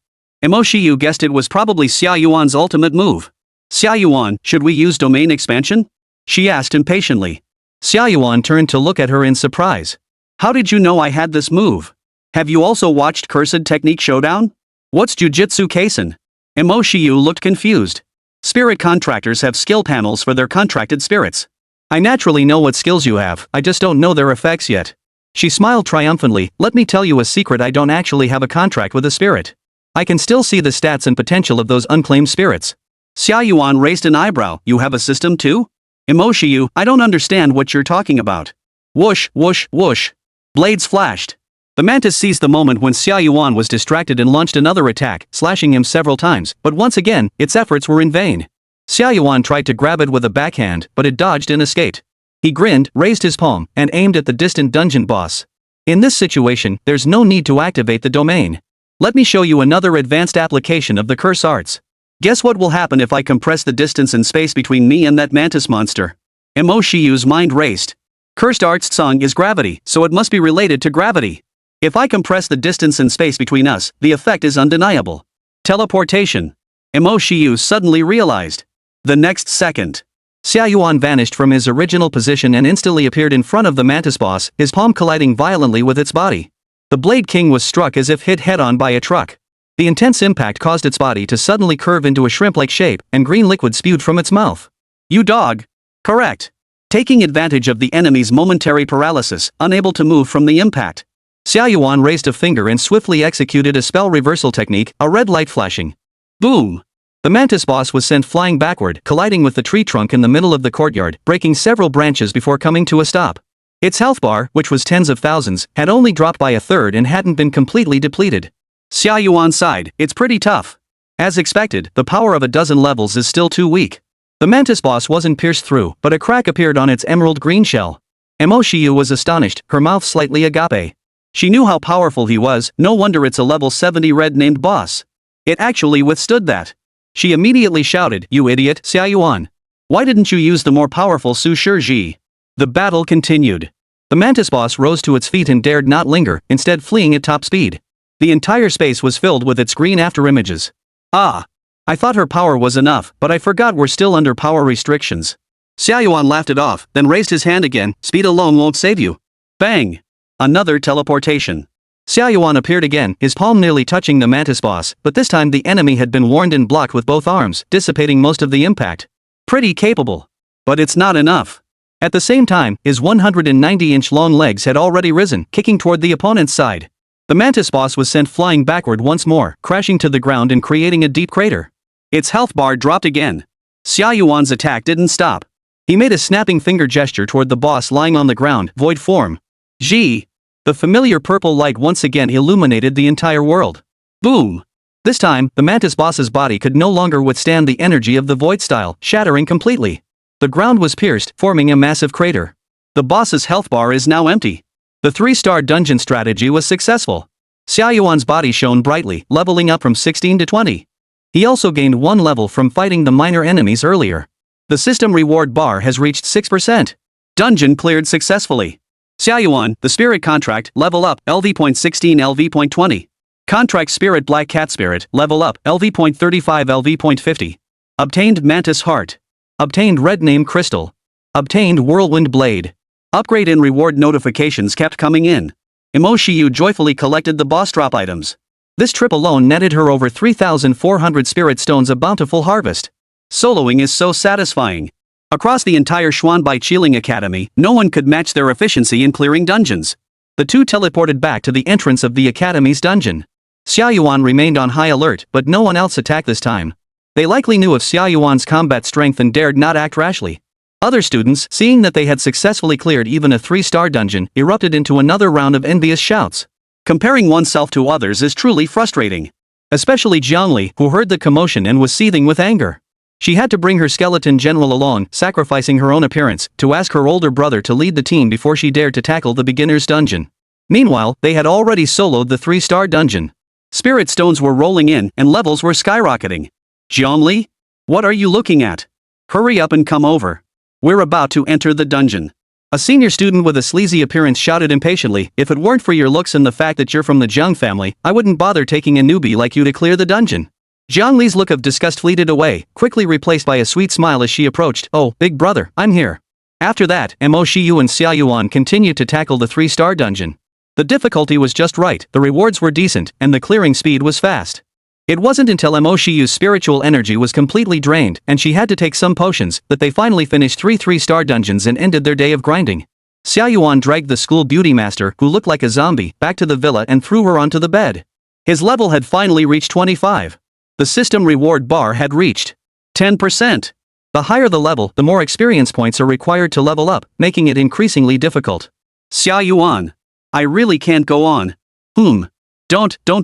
S1: Mo Shiyu guessed it was probably Xia Yuan's ultimate move. Xia Yuan, should we use domain expansion? She asked impatiently. Xia Yuan turned to look at her in surprise. How did you know I had this move? Have you also watched Cursed Technique Showdown? What's Jujutsu Kaisen? Mo Shiyu looked confused. Spirit contractors have skill panels for their contracted spirits. I naturally know what skills you have, I just don't know their effects yet. She smiled triumphantly. Let me tell you a secret, I don't actually have a contract with a spirit. I can still see the stats and potential of those unclaimed spirits. Xia Yuan raised an eyebrow. You have a system too? Mo Shiyu, I don't understand what you're talking about. Whoosh, whoosh, whoosh. Blades flashed. The mantis seized the moment when Xia Yuan was distracted and launched another attack, slashing him several times, but once again, its efforts were in vain. Xia Yuan tried to grab it with a backhand, but it dodged and escaped. He grinned, raised his palm, and aimed at the distant dungeon boss. In this situation, there's no need to activate the domain. Let me show you another advanced application of the curse arts. Guess what will happen if I compress the distance and space between me and that mantis monster? Mo Shiyu's mind raced. Cursed Arts Song is gravity, so it must be related to gravity. If I compress the distance and space between us, the effect is undeniable. Teleportation. Mo Shiyu suddenly realized. The next second, Xia Yuan vanished from his original position and instantly appeared in front of the mantis boss, his palm colliding violently with its body. The Blade King was struck as if hit head-on by a truck. The intense impact caused its body to suddenly curve into a shrimp-like shape, and green liquid spewed from its mouth. You dog. Correct. Taking advantage of the enemy's momentary paralysis, unable to move from the impact, Xia Yuan raised a finger and swiftly executed a spell reversal technique, a red light flashing. Boom! The mantis boss was sent flying backward, colliding with the tree trunk in the middle of the courtyard, breaking several branches before coming to a stop. Its health bar, which was tens of thousands, had only dropped by a third and hadn't been completely depleted. Xia Yuan sighed. It's pretty tough. As expected, the power of a dozen levels is still too weak. The mantis boss wasn't pierced through, but a crack appeared on its emerald green shell. Mo Shiyu was astonished, her mouth slightly agape. She knew how powerful he was, no wonder it's a level 70 red-named boss. It actually withstood that. She immediately shouted, You idiot, Xia Yuan. Why didn't you use the more powerful Su Shi Ji? The battle continued. The mantis boss rose to its feet and dared not linger, instead fleeing at top speed. The entire space was filled with its green afterimages. Ah! I thought her power was enough, but I forgot we're still under power restrictions. Xia Yuan laughed it off, then raised his hand again. Speed alone won't save you. Bang! Another teleportation. Xia Yuan appeared again, his palm nearly touching the mantis boss, but this time the enemy had been warned and blocked with both arms, dissipating most of the impact. Pretty capable. But it's not enough. At the same time, his 190-inch long legs had already risen, kicking toward the opponent's side. The mantis boss was sent flying backward once more, crashing to the ground and creating a deep crater. Its health bar dropped again. Xia Yuan's attack didn't stop. He made a snapping finger gesture toward the boss lying on the ground, void form. Gee! The familiar purple light once again illuminated the entire world. Boom! This time, the mantis boss's body could no longer withstand the energy of the void style, shattering completely. The ground was pierced, forming a massive crater. The boss's health bar is now empty. The 3-star dungeon strategy was successful. Xia Yuan's body shone brightly, leveling up from 16 to 20. He also gained 1 level from fighting the minor enemies earlier. The system reward bar has reached 6%. Dungeon cleared successfully. Xia Yuan, the spirit contract, level up, LV.16 LV.20. Contract spirit black cat spirit, level up, LV.35 LV.50. Obtained mantis heart. Obtained red name crystal. Obtained whirlwind blade. Upgrade and reward notifications kept coming in. Mo Shiyu joyfully collected the boss drop items. This trip alone netted her over 3,400 spirit stones, a bountiful harvest. Soloing is so satisfying. Across the entire Xuanbai Qiling Academy, no one could match their efficiency in clearing dungeons. The two teleported back to the entrance of the academy's dungeon. Xia Yuan remained on high alert, but no one else attacked this time. They likely knew of Xia Yuan's combat strength and dared not act rashly. Other students, seeing that they had successfully cleared even a 3-star dungeon, erupted into another round of envious shouts. Comparing oneself to others is truly frustrating. Especially Jiang Li, who heard the commotion and was seething with anger. She had to bring her skeleton general along, sacrificing her own appearance, to ask her older brother to lead the team before she dared to tackle the beginner's dungeon. Meanwhile, they had already soloed the 3-star dungeon. Spirit stones were rolling in, and levels were skyrocketing. Jiang Li? What are you looking at? Hurry up and come over. We're about to enter the dungeon. A senior student with a sleazy appearance shouted impatiently, if it weren't for your looks and the fact that you're from the Jiang family, I wouldn't bother taking a newbie like you to clear the dungeon. Jiang Li's look of disgust fleeted away, quickly replaced by a sweet smile as she approached. Oh, big brother, I'm here. After that, Mo Shiyu and Xia Yuan continued to tackle the 3-star dungeon. The difficulty was just right, the rewards were decent, and the clearing speed was fast. It wasn't until Mo Shiyu's spiritual energy was completely drained, and she had to take some potions, that they finally finished 3-3-star dungeons and ended their day of grinding. Xia Yuan dragged the school beauty master, who looked like a zombie, back to the villa and threw her onto the bed. His level had finally reached 25. The system reward bar had reached 10%. The higher the level, the more experience points are required to level up, making it increasingly difficult. Xia Yuan. I really can't go on. Don't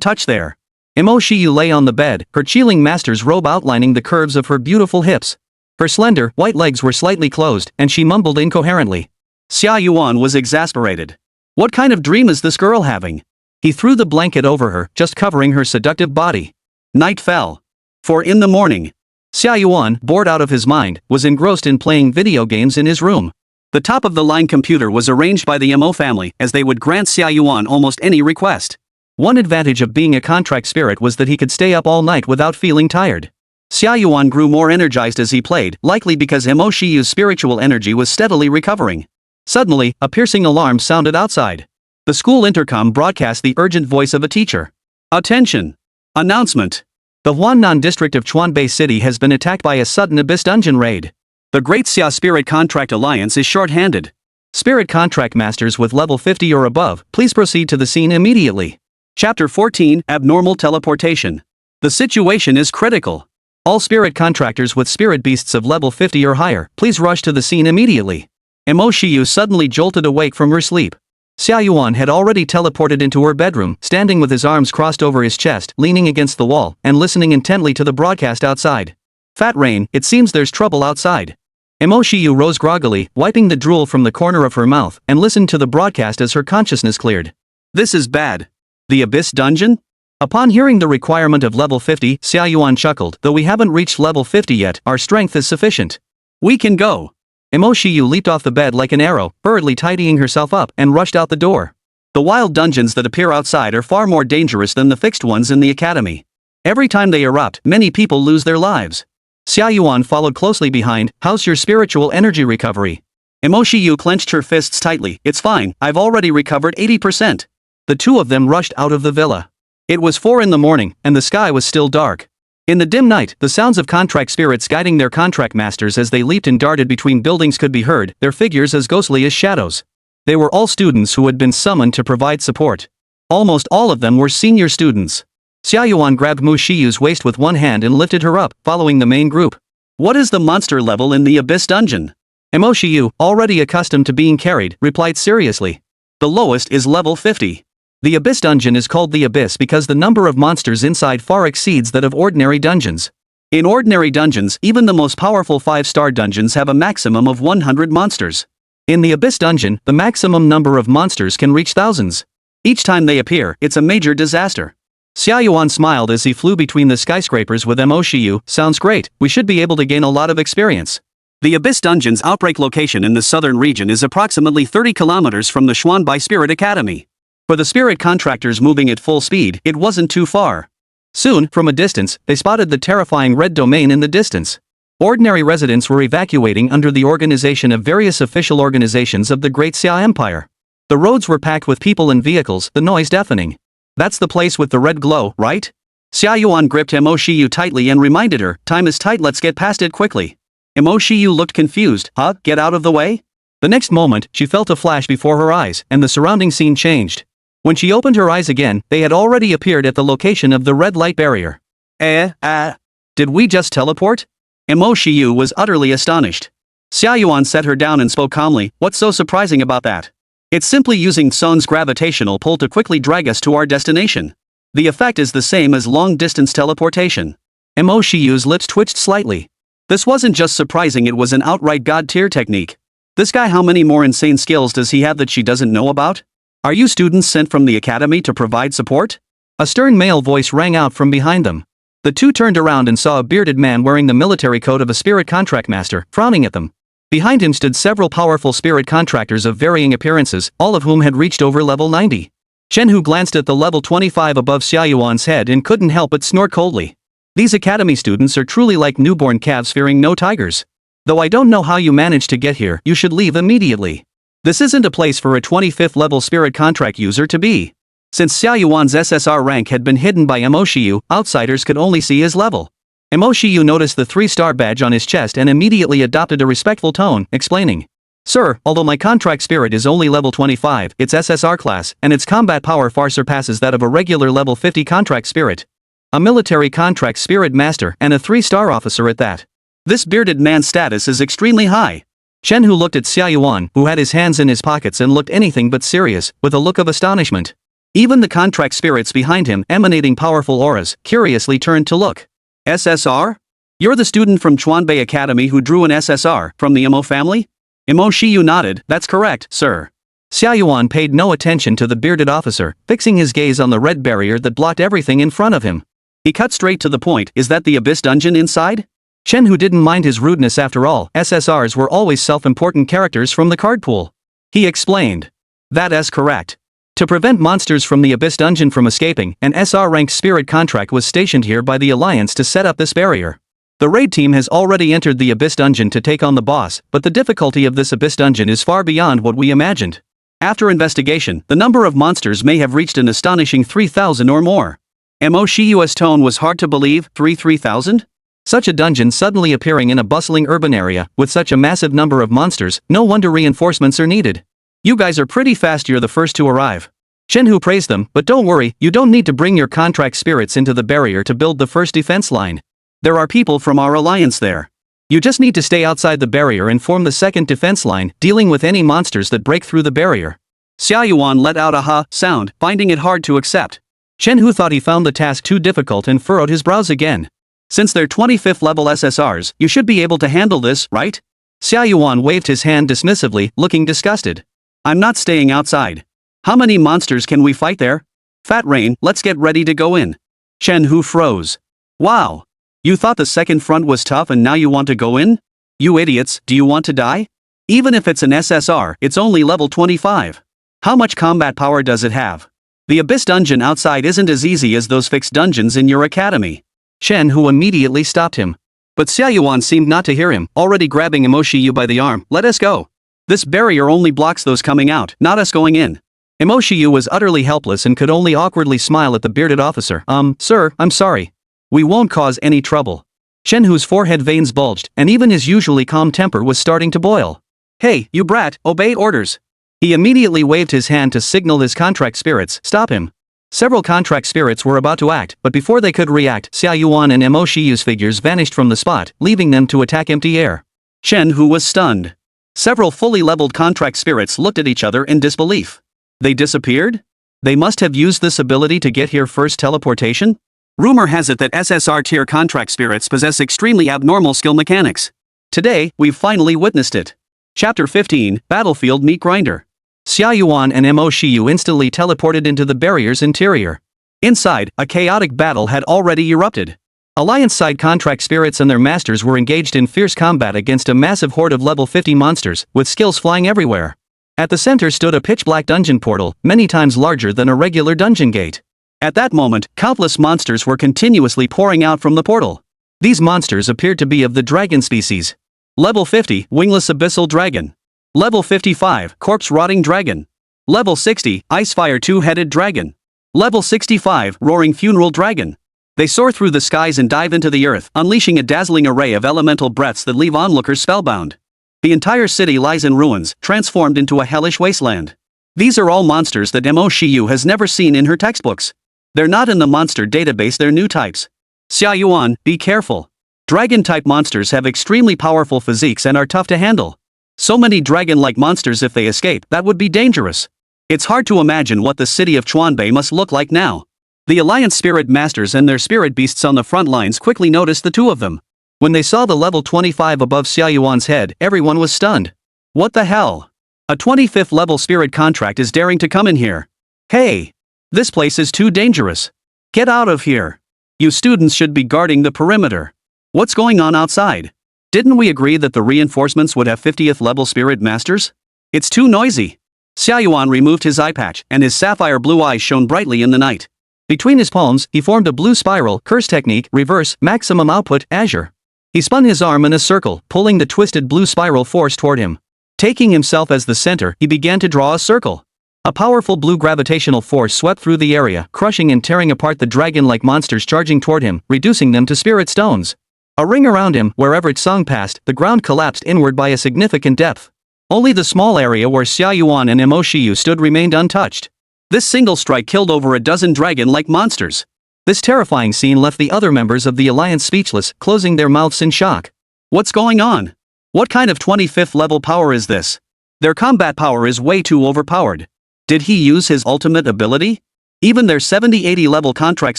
S1: touch there. Mo Shiyu lay on the bed, her Qiling master's robe outlining the curves of her beautiful hips. Her slender, white legs were slightly closed, and she mumbled incoherently. Xia Yuan was exasperated. What kind of dream is this girl having? He threw the blanket over her, just covering her seductive body. Night fell. For in the morning, Xia Yuan, bored out of his mind, was engrossed in playing video games in his room. The top-of-the-line computer was arranged by the Mo family, as they would grant Xia Yuan almost any request. One advantage of being a contract spirit was that he could stay up all night without feeling tired. Xia Yuan grew more energized as he played, likely because Mo Shiyu's spiritual energy was steadily recovering. Suddenly, a piercing alarm sounded outside. The school intercom broadcast the urgent voice of a teacher. Attention! Announcement! The Huannan district of Chuanbei City has been attacked by a sudden abyss dungeon raid. The Great Xia Spirit Contract Alliance is short-handed. Spirit contract masters with level 50 or above, please proceed to the scene immediately. Chapter 14, Abnormal Teleportation. The situation is critical. All spirit contractors with spirit beasts of level 50 or higher, please rush to the scene immediately. Mo Shiyu suddenly jolted awake from her sleep. Xia Yuan had already teleported into her bedroom, standing with his arms crossed over his chest, leaning against the wall, and listening intently to the broadcast outside. Fat Rain, it seems there's trouble outside. Mo Shiyu rose groggily, wiping the drool from the corner of her mouth, and listened to the broadcast as her consciousness cleared. This is bad. The Abyss Dungeon? Upon hearing the requirement of level 50, Xia Yuan chuckled. Though we haven't reached level 50 yet, our strength is sufficient. We can go. Mo Shiyu leaped off the bed like an arrow, hurriedly tidying herself up, and rushed out the door. The wild dungeons that appear outside are far more dangerous than the fixed ones in the academy. Every time they erupt, many people lose their lives. Xia Yuan followed closely behind. How's your spiritual energy recovery? Mo Shiyu clenched her fists tightly. It's fine, I've already recovered 80%. The two of them rushed out of the villa. It was 4 in the morning, and the sky was still dark. In the dim night, the sounds of contract spirits guiding their contract masters as they leaped and darted between buildings could be heard, their figures as ghostly as shadows. They were all students who had been summoned to provide support. Almost all of them were senior students. Xia Yuan grabbed Mo Shiyu's waist with one hand and lifted her up, following the main group. What is the monster level in the Abyss Dungeon? Mo Shiyu, already accustomed to being carried, replied seriously. The lowest is level 50. The Abyss Dungeon is called the Abyss because the number of monsters inside far exceeds that of ordinary dungeons. In ordinary dungeons, even the most powerful 5-star dungeons have a maximum of 100 monsters. In the Abyss Dungeon, the maximum number of monsters can reach thousands. Each time they appear, it's a major disaster. Xia Yuan smiled as he flew between the skyscrapers with Mo Shiyu. Sounds great, we should be able to gain a lot of experience. The Abyss Dungeon's outbreak location in the southern region is approximately 30 kilometers from the Xuanbai Spirit Academy. For the spirit contractors moving at full speed, it wasn't too far. Soon, from a distance, they spotted the terrifying red domain in the distance. Ordinary residents were evacuating under the organization of various official organizations of the Great Xia Empire. The roads were packed with people and vehicles, the noise deafening. That's the place with the red glow, right? Xia Yuan gripped Mo Shiyu tightly and reminded her, time is tight, let's get past it quickly. Mo Shiyu looked confused. Huh? Get out of the way? The next moment, she felt a flash before her eyes, and the surrounding scene changed. When she opened her eyes again, they had already appeared at the location of the red light barrier. Did we just teleport? Mo Shiyu was utterly astonished. Xia Yuan set her down and spoke calmly. What's so surprising about that? It's simply using Sun's gravitational pull to quickly drag us to our destination. The effect is the same as long-distance teleportation. Mo Shiyu's lips twitched slightly. This wasn't just surprising, it was an outright god-tier technique. This guy, how many more insane skills does he have that she doesn't know about? Are you students sent from the academy to provide support? A stern male voice rang out from behind them. The two turned around and saw a bearded man wearing the military coat of a spirit contract master, frowning at them. Behind him stood several powerful spirit contractors of varying appearances, all of whom had reached over level 90. Shenhu glanced at the level 25 above Xia Yuan's head and couldn't help but snort coldly. These academy students are truly like newborn calves fearing no tigers. Though I don't know how you managed to get here, you should leave immediately. This isn't a place for a 25th level spirit contract user to be. Since Xia Yuan's SSR rank had been hidden by Mo Shiyu, outsiders could only see his level. Mo Shiyu noticed the 3-star badge on his chest and immediately adopted a respectful tone, explaining. Sir, although my contract spirit is only level 25, its SSR class, and its combat power far surpasses that of a regular level 50 contract spirit. A military contract spirit master and a 3-star officer at that. This bearded man's status is extremely high. Shenhu looked at Xia Yuan, who had his hands in his pockets and looked anything but serious, with a look of astonishment. Even the contract spirits behind him, emanating powerful auras, curiously turned to look. SSR? You're the student from Xuanbai Academy who drew an SSR, from the Mo family? Mo Shiyu nodded. That's correct, sir. Xia Yuan paid no attention to the bearded officer, fixing his gaze on the red barrier that blocked everything in front of him. He cut straight to the point. Is that the Abyss Dungeon inside? Shenhu didn't mind his rudeness after all, SSRs were always self-important characters from the card pool. He explained. That is correct. To prevent monsters from the Abyss Dungeon from escaping, an SR-ranked spirit contract was stationed here by the Alliance to set up this barrier. The raid team has already entered the Abyss Dungeon to take on the boss, but the difficulty of this Abyss Dungeon is far beyond what we imagined. After investigation, the number of monsters may have reached an astonishing 3,000 or more. Mo Shiyu's tone was hard to believe. 3,000? Such a dungeon suddenly appearing in a bustling urban area, with such a massive number of monsters, no wonder reinforcements are needed. You guys are pretty fast, you're the first to arrive. Shenhu praised them, but don't worry, you don't need to bring your contract spirits into the barrier to build the first defense line. There are people from our alliance there. You just need to stay outside the barrier and form the second defense line, dealing with any monsters that break through the barrier. Xia Yuan let out a ha sound, finding it hard to accept. Shenhu thought he found the task too difficult and furrowed his brows again. Since they're 25th level SSRs, you should be able to handle this, right? Xia Yuan waved his hand dismissively, looking disgusted. I'm not staying outside. How many monsters can we fight there? Fat Rain, let's get ready to go in. Shenhu froze. Wow. You thought the second front was tough and now you want to go in? You idiots, do you want to die? Even if it's an SSR, it's only level 25. How much combat power does it have? The Abyss dungeon outside isn't as easy as those fixed dungeons in your academy. Shen Hu immediately stopped him. But Xia Yuan seemed not to hear him, already grabbing Mo Shiyu by the arm. Let us go. This barrier only blocks those coming out, not us going in. Mo Shiyu was utterly helpless and could only awkwardly smile at the bearded officer. Sir, I'm sorry. We won't cause any trouble. Shen Hu's forehead veins bulged, and even his usually calm temper was starting to boil. Hey, you brat, obey orders. He immediately waved his hand to signal his contract spirits, stop him. Several contract spirits were about to act, but before they could react, Xia Yuan and Mo Shiyu's figures vanished from the spot, leaving them to attack empty air. Shen Hu was stunned. Several fully leveled contract spirits looked at each other in disbelief. They disappeared? They must have used this ability to get here first. Teleportation? Rumor has it that SSR-tier contract spirits possess extremely abnormal skill mechanics. Today, we've finally witnessed it. Chapter 15, Battlefield Meat Grinder. Xia Yuan and Mo Shiyu instantly teleported into the barrier's interior. Inside, a chaotic battle had already erupted. Alliance-side contract spirits and their masters were engaged in fierce combat against a massive horde of level 50 monsters, with skills flying everywhere. At the center stood a pitch-black dungeon portal, many times larger than a regular dungeon gate. At that moment, countless monsters were continuously pouring out from the portal. These monsters appeared to be of the dragon species. Level 50, Wingless Abyssal Dragon. Level 55, Corpse-Rotting Dragon. Level 60, Icefire Two-Headed Dragon. Level 65, Roaring Funeral Dragon. They soar through the skies and dive into the earth, unleashing a dazzling array of elemental breaths that leave onlookers spellbound. The entire city lies in ruins, transformed into a hellish wasteland. These are all monsters that Mo Shiyu has never seen in her textbooks. They're not in the monster database, they're new types. Xia Yuan, be careful. Dragon-type monsters have extremely powerful physiques and are tough to handle. So many dragon-like monsters, if they escape, that would be dangerous. It's hard to imagine what the city of Chuanbei must look like now. The Alliance Spirit Masters and their spirit beasts on the front lines quickly noticed the two of them. When they saw the level 25 above Xia Yuan's head, everyone was stunned. What the hell? A 25th level spirit contract is daring to come in here. Hey! This place is too dangerous. Get out of here. You students should be guarding the perimeter. What's going on outside? Didn't we agree that the reinforcements would have 50th level spirit masters? It's too noisy. Xia Yuan removed his eye patch, and his sapphire blue eyes shone brightly in the night. Between his palms, he formed a blue spiral, curse technique, reverse, maximum output, azure. He spun his arm in a circle, pulling the twisted blue spiral force toward him. Taking himself as the center, he began to draw a circle. A powerful blue gravitational force swept through the area, crushing and tearing apart the dragon-like monsters charging toward him, reducing them to spirit stones. A ring around him, wherever its song passed, the ground collapsed inward by a significant depth. Only the small area where Xia Yuan and Mo Shiyu stood remained untouched. This single strike killed over a dozen dragon-like monsters. This terrifying scene left the other members of the Alliance speechless, closing their mouths in shock. What's going on? What kind of 25th level power is this? Their combat power is way too overpowered. Did he use his ultimate ability? Even their 70-80 level contract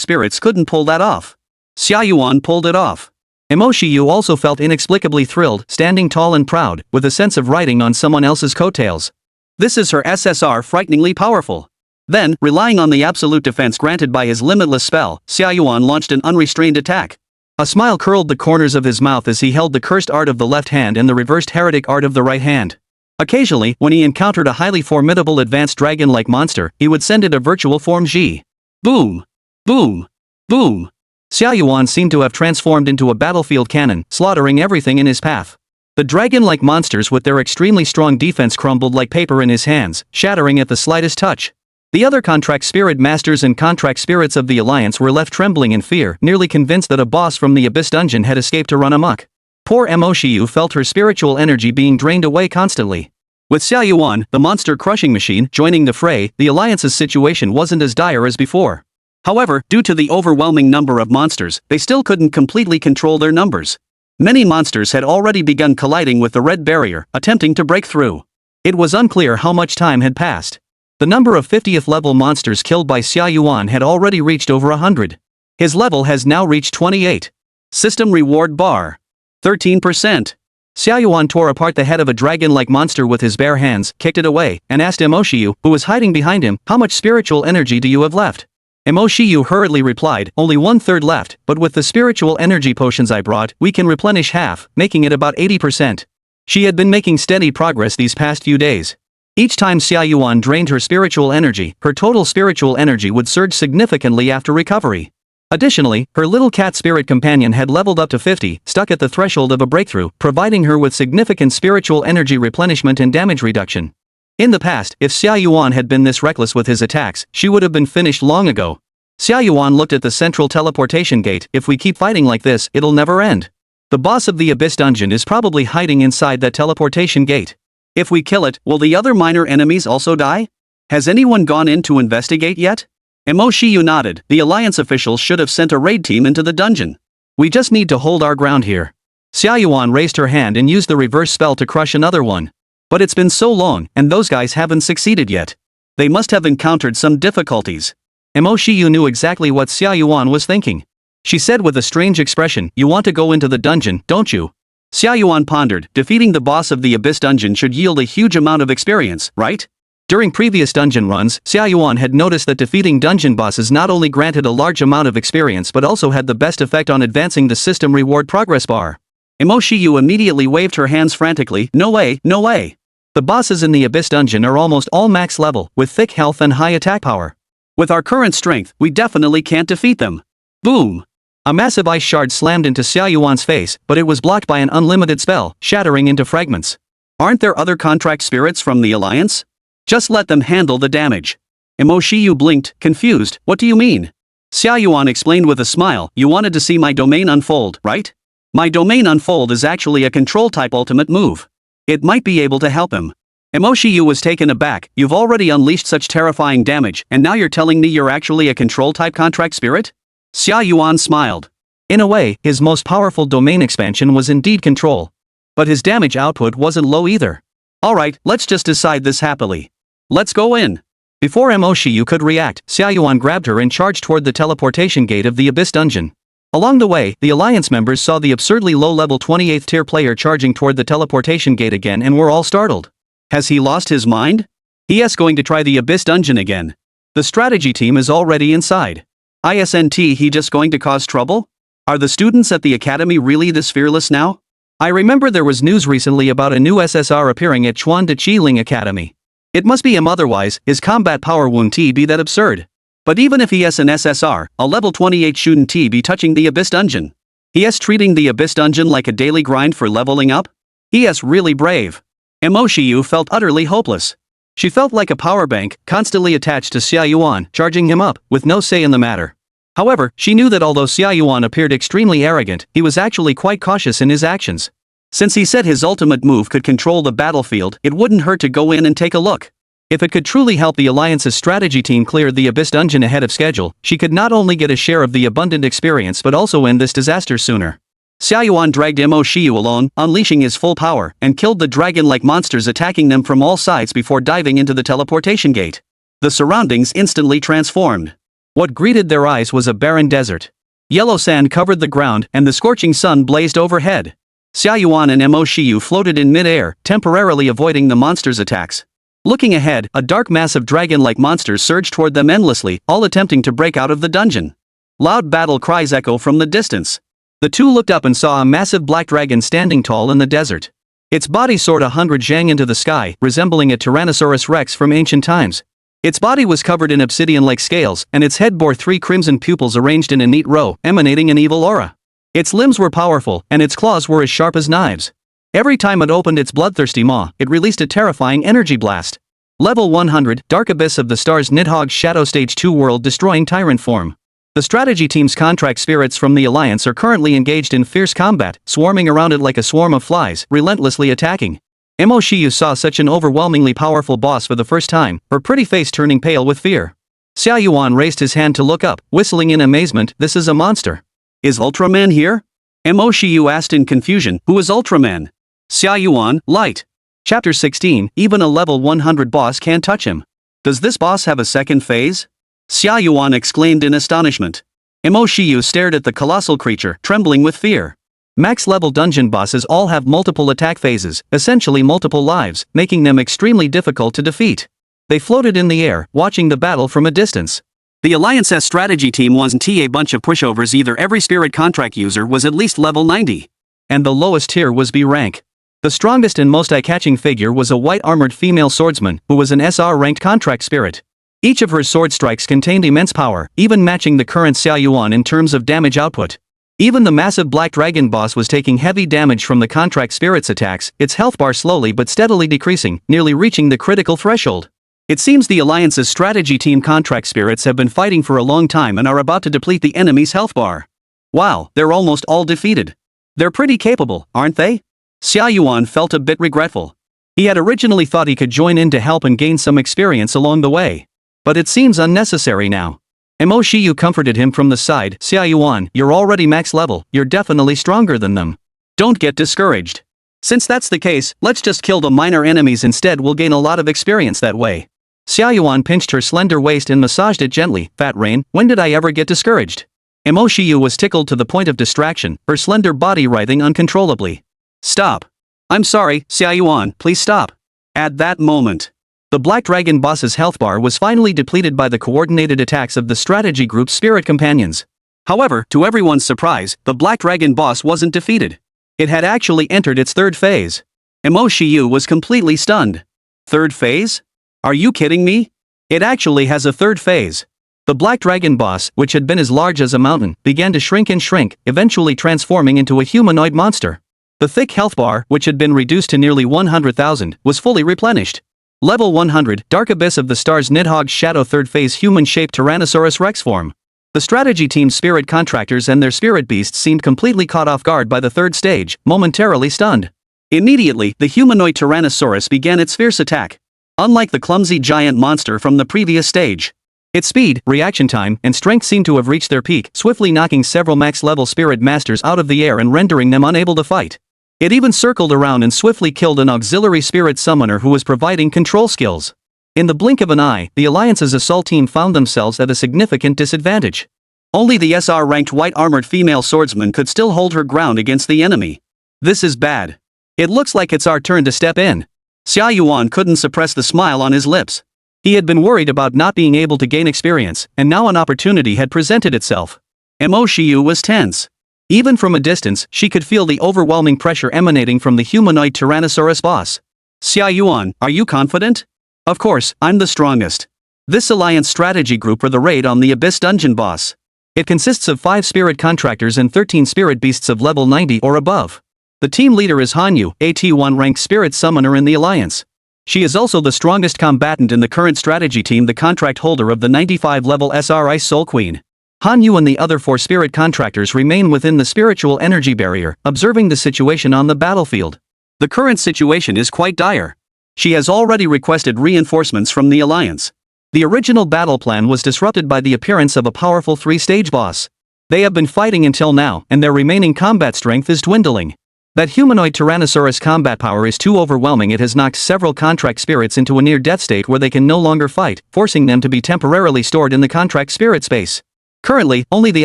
S1: spirits couldn't pull that off. Xia Yuan pulled it off. Mo Shiyu also felt inexplicably thrilled, standing tall and proud, with a sense of riding on someone else's coattails. This is her SSR, frighteningly powerful. Then, relying on the absolute defense granted by his limitless spell, Xia Yuan launched an unrestrained attack. A smile curled the corners of his mouth as he held the cursed art of the left hand and the reversed heretic art of the right hand. Occasionally, when he encountered a highly formidable advanced dragon-like monster, he would send it a virtual form Ji. Boom! Boom! Boom! Xia Yuan seemed to have transformed into a battlefield cannon, slaughtering everything in his path. The dragon-like monsters with their extremely strong defense crumbled like paper in his hands, shattering at the slightest touch. The other contract spirit masters and contract spirits of the Alliance were left trembling in fear, nearly convinced that a boss from the Abyss dungeon had escaped to run amok. Poor Mo Shiyu felt her spiritual energy being drained away constantly. With Xia Yuan, the monster-crushing machine, joining the fray, the Alliance's situation wasn't as dire as before. However, due to the overwhelming number of monsters, they still couldn't completely control their numbers. Many monsters had already begun colliding with the red barrier, attempting to break through. It was unclear how much time had passed. The number of 50th level monsters killed by Xia Yuan had already reached over 100. His level has now reached 28. System reward bar. 13%. Xia Yuan tore apart the head of a dragon-like monster with his bare hands, kicked it away, and asked Mo Shiyu, who was hiding behind him, how much spiritual energy do you have left? Mo Shiyu hurriedly replied, only 1/3 left, but with the spiritual energy potions I brought, we can replenish half, making it about 80%. She had been making steady progress these past few days. Each time Xia Yuan drained her spiritual energy, her total spiritual energy would surge significantly after recovery. Additionally, her little cat spirit companion had leveled up to 50, stuck at the threshold of a breakthrough, providing her with significant spiritual energy replenishment and damage reduction. In the past, if Xia Yuan had been this reckless with his attacks, she would have been finished long ago. Xia Yuan looked at the central teleportation gate. If we keep fighting like this, it'll never end. The boss of the Abyss Dungeon is probably hiding inside that teleportation gate. If we kill it, will the other minor enemies also die? Has anyone gone in to investigate yet? Mo Shiyu nodded. The Alliance officials should have sent a raid team into the dungeon. We just need to hold our ground here. Xia Yuan raised her hand and used the reverse spell to crush another one. But it's been so long, and those guys haven't succeeded yet. They must have encountered some difficulties. Mo Shiyu knew exactly what Xia Yuan was thinking. She said with a strange expression, "You want to go into the dungeon, don't you?" Xia Yuan pondered. Defeating the boss of the Abyss Dungeon should yield a huge amount of experience, right? During previous dungeon runs, Xia Yuan had noticed that defeating dungeon bosses not only granted a large amount of experience but also had the best effect on advancing the system reward progress bar. Mo Shiyu immediately waved her hands frantically. No way, no way. The bosses in the Abyss Dungeon are almost all max level, with thick health and high attack power. With our current strength, we definitely can't defeat them. Boom! A massive ice shard slammed into Xia Yuan's face, but it was blocked by an unlimited spell, shattering into fragments. Aren't there other contract spirits from the Alliance? Just let them handle the damage. Mo Shiyu blinked, confused. What do you mean? Xia Yuan explained with a smile. You wanted to see my domain unfold, right? My domain unfold is actually a control-type ultimate move. It might be able to help him. Mo Shiyu was taken aback. You've already unleashed such terrifying damage, and now you're telling me you're actually a control-type contract spirit? Xia Yuan smiled. In a way, his most powerful domain expansion was indeed control. But his damage output wasn't low either. Alright, let's just decide this happily. Let's go in. Before Mo Shiyu could react, Xia Yuan grabbed her and charged toward the teleportation gate of the Abyss Dungeon. Along the way, the Alliance members saw the absurdly low-level 28th tier player charging toward the teleportation gate again and were all startled. Has he lost his mind? He's going to try the Abyss Dungeon again. The strategy team is already inside. Isn't he just going to cause trouble? Are the students at the academy really this fearless now? I remember there was news recently about a new SSR appearing at Chuan de Qiling Academy. It must be him, otherwise his combat power won't be that absurd. But even if he has an SSR, a level 28 shouldn't be touching the Abyss Dungeon. He is treating the Abyss Dungeon like a daily grind for leveling up? He is really brave. Mo Shiyu felt utterly hopeless. She felt like a power bank, constantly attached to Xia Yuan, charging him up, with no say in the matter. However, she knew that although Xia Yuan appeared extremely arrogant, he was actually quite cautious in his actions. Since he said his ultimate move could control the battlefield, it wouldn't hurt to go in and take a look. If it could truly help the Alliance's strategy team clear the Abyss Dungeon ahead of schedule, she could not only get a share of the abundant experience but also end this disaster sooner. Xia Yuan dragged Mo Shiyu alone, unleashing his full power, and killed the dragon-like monsters attacking them from all sides before diving into the teleportation gate. The surroundings instantly transformed. What greeted their eyes was a barren desert. Yellow sand covered the ground, and the scorching sun blazed overhead. Xia Yuan and Mo Shiyu floated in mid-air, temporarily avoiding the monsters' attacks. Looking ahead, a dark mass of dragon-like monsters surged toward them endlessly, all attempting to break out of the dungeon. Loud battle cries echo from the distance. The two looked up and saw a massive black dragon standing tall in the desert. Its body soared 100 zhang into the sky, resembling a Tyrannosaurus rex from ancient times. Its body was covered in obsidian-like scales, and its head bore 3 crimson pupils arranged in a neat row, emanating an evil aura. Its limbs were powerful, and its claws were as sharp as knives. Every time it opened its bloodthirsty maw, it released a terrifying energy blast. Level 100, Dark Abyss of the Stars Nidhogg Shadow Stage 2 World-Destroying Tyrant Form. The strategy team's contract spirits from the Alliance are currently engaged in fierce combat, swarming around it like a swarm of flies, relentlessly attacking. Mo Shiyu saw such an overwhelmingly powerful boss for the first time, her pretty face turning pale with fear. Xia Yuan raised his hand to look up, whistling in amazement. This is a monster. Is Ultraman here? Mo Shiyu asked in confusion. Who is Ultraman? Xia Yuan, light. Chapter 16, even a level 100 boss can't touch him. Does this boss have a second phase? Xia Yuan exclaimed in astonishment. Mo Shiyu stared at the colossal creature, trembling with fear. Max-level dungeon bosses all have multiple attack phases, essentially multiple lives, making them extremely difficult to defeat. They floated in the air, watching the battle from a distance. The Alliance's strategy team wasn't a bunch of pushovers either. Every spirit contract user was at least level 90. And the lowest tier was B rank. The strongest and most eye-catching figure was a white-armored female swordsman who was an SR-ranked contract spirit. Each of her sword strikes contained immense power, even matching the current Xia Yuan in terms of damage output. Even the massive Black Dragon boss was taking heavy damage from the contract spirit's attacks, its health bar slowly but steadily decreasing, nearly reaching the critical threshold. It seems the Alliance's strategy team contract spirits have been fighting for a long time and are about to deplete the enemy's health bar. Wow, they're almost all defeated. They're pretty capable, aren't they? Xia Yuan felt a bit regretful. He had originally thought he could join in to help and gain some experience along the way. But it seems unnecessary now. Mo Shiyu comforted him from the side. Xia Yuan, you're already max level, you're definitely stronger than them. Don't get discouraged. Since that's the case, let's just kill the minor enemies instead, we'll gain a lot of experience that way. Xia Yuan pinched her slender waist and massaged it gently. Fat Rain, when did I ever get discouraged? Mo Shiyu was tickled to the point of distraction, her slender body writhing uncontrollably. Stop. I'm sorry, Xia Yuan, please stop. At that moment, the Black Dragon boss's health bar was finally depleted by the coordinated attacks of the strategy group's spirit companions. However, to everyone's surprise, the Black Dragon boss wasn't defeated. It had actually entered its third phase. Mo Shiyu was completely stunned. Third phase? Are you kidding me? It actually has a third phase. The Black Dragon boss, which had been as large as a mountain, began to shrink and shrink, eventually transforming into a humanoid monster. The thick health bar, which had been reduced to nearly 100,000, was fully replenished. Level 100, Dark Abyss of the Stars Nidhogg's Shadow Third Phase Human-Shaped Tyrannosaurus Rex form. The strategy team's spirit contractors and their spirit beasts seemed completely caught off guard by the third stage, momentarily stunned. Immediately, the humanoid Tyrannosaurus began its fierce attack. Unlike the clumsy giant monster from the previous stage, its speed, reaction time, and strength seemed to have reached their peak, swiftly knocking several max-level spirit masters out of the air and rendering them unable to fight. It even circled around and swiftly killed an auxiliary spirit summoner who was providing control skills. In the blink of an eye, the Alliance's assault team found themselves at a significant disadvantage. Only the SR-ranked white-armored female swordsman could still hold her ground against the enemy. This is bad. It looks like it's our turn to step in. Xia Yuan couldn't suppress the smile on his lips. He had been worried about not being able to gain experience, and now an opportunity had presented itself. Mo Shiyu was tense. Even from a distance, she could feel the overwhelming pressure emanating from the humanoid Tyrannosaurus boss. Xia Yuan, are you confident? Of course, I'm the strongest. This Alliance strategy group for the raid on the Abyss Dungeon boss. It consists of 5 spirit contractors and 13 spirit beasts of level 90 or above. The team leader is Hanyu, a T1 ranked spirit summoner in the Alliance. She is also the strongest combatant in the current strategy team, the contract holder of the 95 level SR Ice Soul Queen. Hanyu and the other 4 spirit contractors remain within the spiritual energy barrier, observing the situation on the battlefield. The current situation is quite dire. She has already requested reinforcements from the Alliance. The original battle plan was disrupted by the appearance of a powerful 3-stage boss. They have been fighting until now, and their remaining combat strength is dwindling. That humanoid Tyrannosaurus combat power is too overwhelming. It has knocked several contract spirits into a near-death state where they can no longer fight, forcing them to be temporarily stored in the contract spirit space. Currently, only the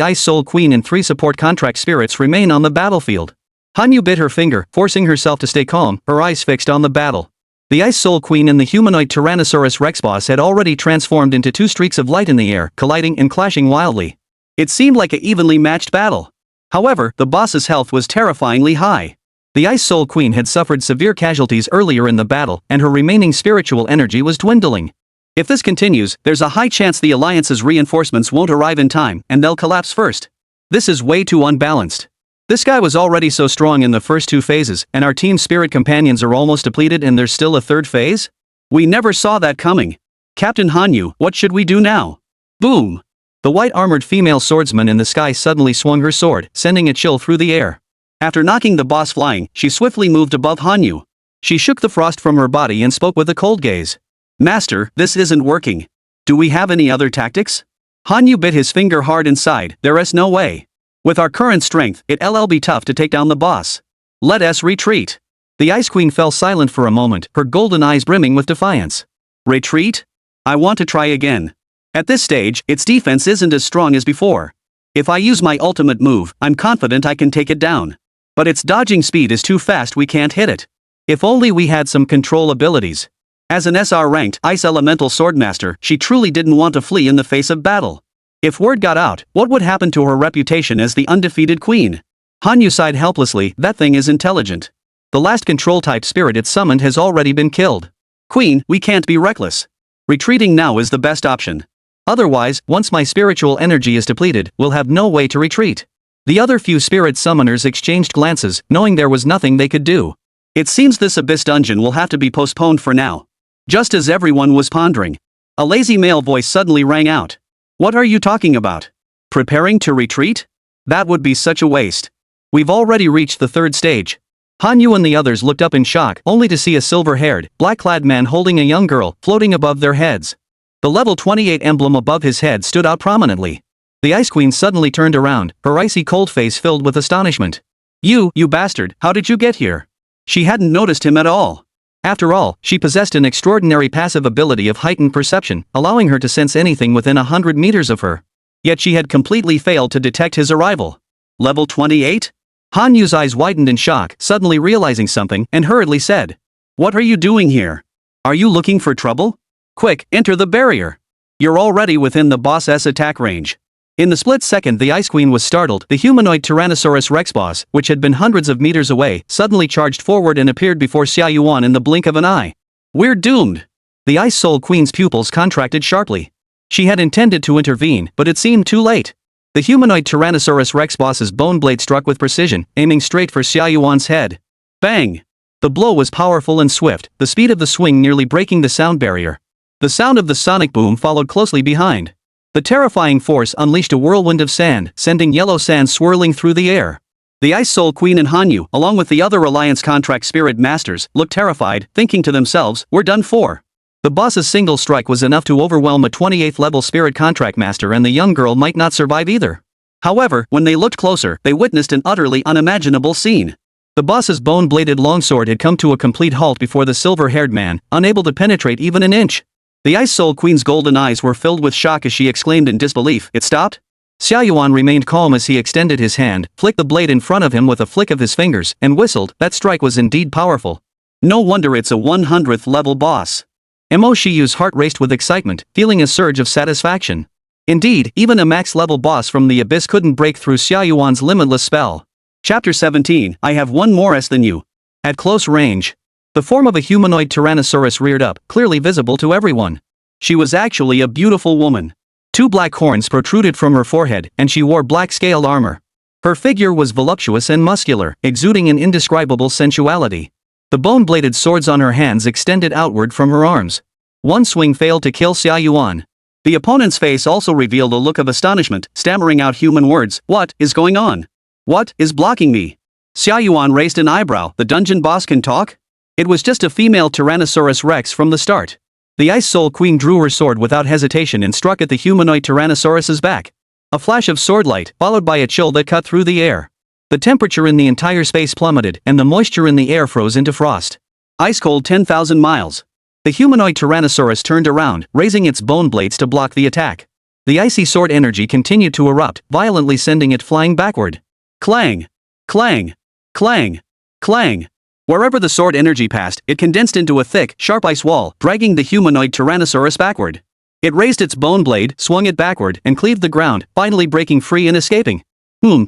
S1: Ice Soul Queen and 3 support contract spirits remain on the battlefield. Hanyu bit her finger, forcing herself to stay calm, her eyes fixed on the battle. The Ice Soul Queen and the humanoid Tyrannosaurus Rex boss had already transformed into 2 streaks of light in the air, colliding and clashing wildly. It seemed like an evenly matched battle. However, the boss's health was terrifyingly high. The Ice Soul Queen had suffered severe casualties earlier in the battle, and her remaining spiritual energy was dwindling. If this continues, there's a high chance the Alliance's reinforcements won't arrive in time, and they'll collapse first. This is way too unbalanced. This guy was already so strong in the first 2 phases, and our team's spirit companions are almost depleted and there's still a third phase? We never saw that coming. Captain Hanyu, what should we do now? Boom! The white-armored female swordsman in the sky suddenly swung her sword, sending a chill through the air. After knocking the boss flying, she swiftly moved above Hanyu. She shook the frost from her body and spoke with a cold gaze. Master, this isn't working. Do we have any other tactics? Hanyu bit his finger hard and sighed, there is no way. With our current strength, it'll be tough to take down the boss. Let us retreat. The Ice Queen fell silent for a moment, her golden eyes brimming with defiance. Retreat? I want to try again. At this stage, its defense isn't as strong as before. If I use my ultimate move, I'm confident I can take it down. But its dodging speed is too fast, we can't hit it. If only we had some control abilities. As an SR-ranked Ice Elemental Swordmaster, she truly didn't want to flee in the face of battle. If word got out, what would happen to her reputation as the undefeated queen? Hanyu sighed helplessly, that thing is intelligent. The last control-type spirit it summoned has already been killed. Queen, we can't be reckless. Retreating now is the best option. Otherwise, once my spiritual energy is depleted, we'll have no way to retreat. The other few spirit summoners exchanged glances, knowing there was nothing they could do. It seems this abyss dungeon will have to be postponed for now. Just as everyone was pondering, a lazy male voice suddenly rang out. What are you talking about? Preparing to retreat? That would be such a waste. We've already reached the third stage. Hanyu and the others looked up in shock, only to see a silver-haired, black-clad man holding a young girl, floating above their heads. The level 28 emblem above his head stood out prominently. The Ice Queen suddenly turned around, her icy cold face filled with astonishment. You bastard, how did you get here? She hadn't noticed him at all. After all, she possessed an extraordinary passive ability of heightened perception, allowing her to sense anything within 100 meters of her. Yet she had completely failed to detect his arrival. Level 28? Hanyu's eyes widened in shock, suddenly realizing something, and hurriedly said. What are you doing here? Are you looking for trouble? Quick, enter the barrier. You're already within the boss's attack range. In the split second the Ice Queen was startled, the humanoid Tyrannosaurus Rex boss, which had been hundreds of meters away, suddenly charged forward and appeared before Xia Yuan in the blink of an eye. We're doomed. The Ice Soul Queen's pupils contracted sharply. She had intended to intervene, but it seemed too late. The humanoid Tyrannosaurus Rex boss's bone blade struck with precision, aiming straight for Xia Yuan's head. Bang! The blow was powerful and swift, the speed of the swing nearly breaking the sound barrier. The sound of the sonic boom followed closely behind. The terrifying force unleashed a whirlwind of sand, sending yellow sand swirling through the air. The Ice Soul Queen and Hanyu, along with the other Alliance contract spirit masters, looked terrified, thinking to themselves, we're done for. The boss's single strike was enough to overwhelm a 28th level spirit contract master, and the young girl might not survive either. However, when they looked closer, they witnessed an utterly unimaginable scene. The boss's bone-bladed longsword had come to a complete halt before the silver-haired man, unable to penetrate even an inch. The Ice Soul Queen's golden eyes were filled with shock as she exclaimed in disbelief, it stopped? Xia Yuan remained calm as he extended his hand, flicked the blade in front of him with a flick of his fingers, and whistled. That strike was indeed powerful. No wonder it's a 100th level boss. Mo Shiyu's heart raced with excitement, feeling a surge of satisfaction. Indeed, even a max-level boss from the abyss couldn't break through Xia Yuan's limitless spell. Chapter 17, I have one more S than you. At close range. The form of a humanoid Tyrannosaurus reared up, clearly visible to everyone. She was actually a beautiful woman. 2 black horns protruded from her forehead, and she wore black scaled armor. Her figure was voluptuous and muscular, exuding an indescribable sensuality. The bone-bladed swords on her hands extended outward from her arms. One swing failed to kill Xia Yuan. The opponent's face also revealed a look of astonishment, stammering out human words. What is going on? What is blocking me? Xia Yuan raised an eyebrow. The dungeon boss can talk? It was just a female Tyrannosaurus Rex from the start. The Ice Soul Queen drew her sword without hesitation and struck at the humanoid Tyrannosaurus's back. A flash of swordlight, followed by a chill that cut through the air. The temperature in the entire space plummeted, and the moisture in the air froze into frost. Ice cold 10,000 miles. The humanoid Tyrannosaurus turned around, raising its bone blades to block the attack. The icy sword energy continued to erupt, violently sending it flying backward. Clang! Clang! Clang! Clang! Wherever the sword energy passed, it condensed into a thick, sharp ice wall, dragging the humanoid Tyrannosaurus backward. It raised its bone blade, swung it backward, and cleaved the ground, finally breaking free and escaping.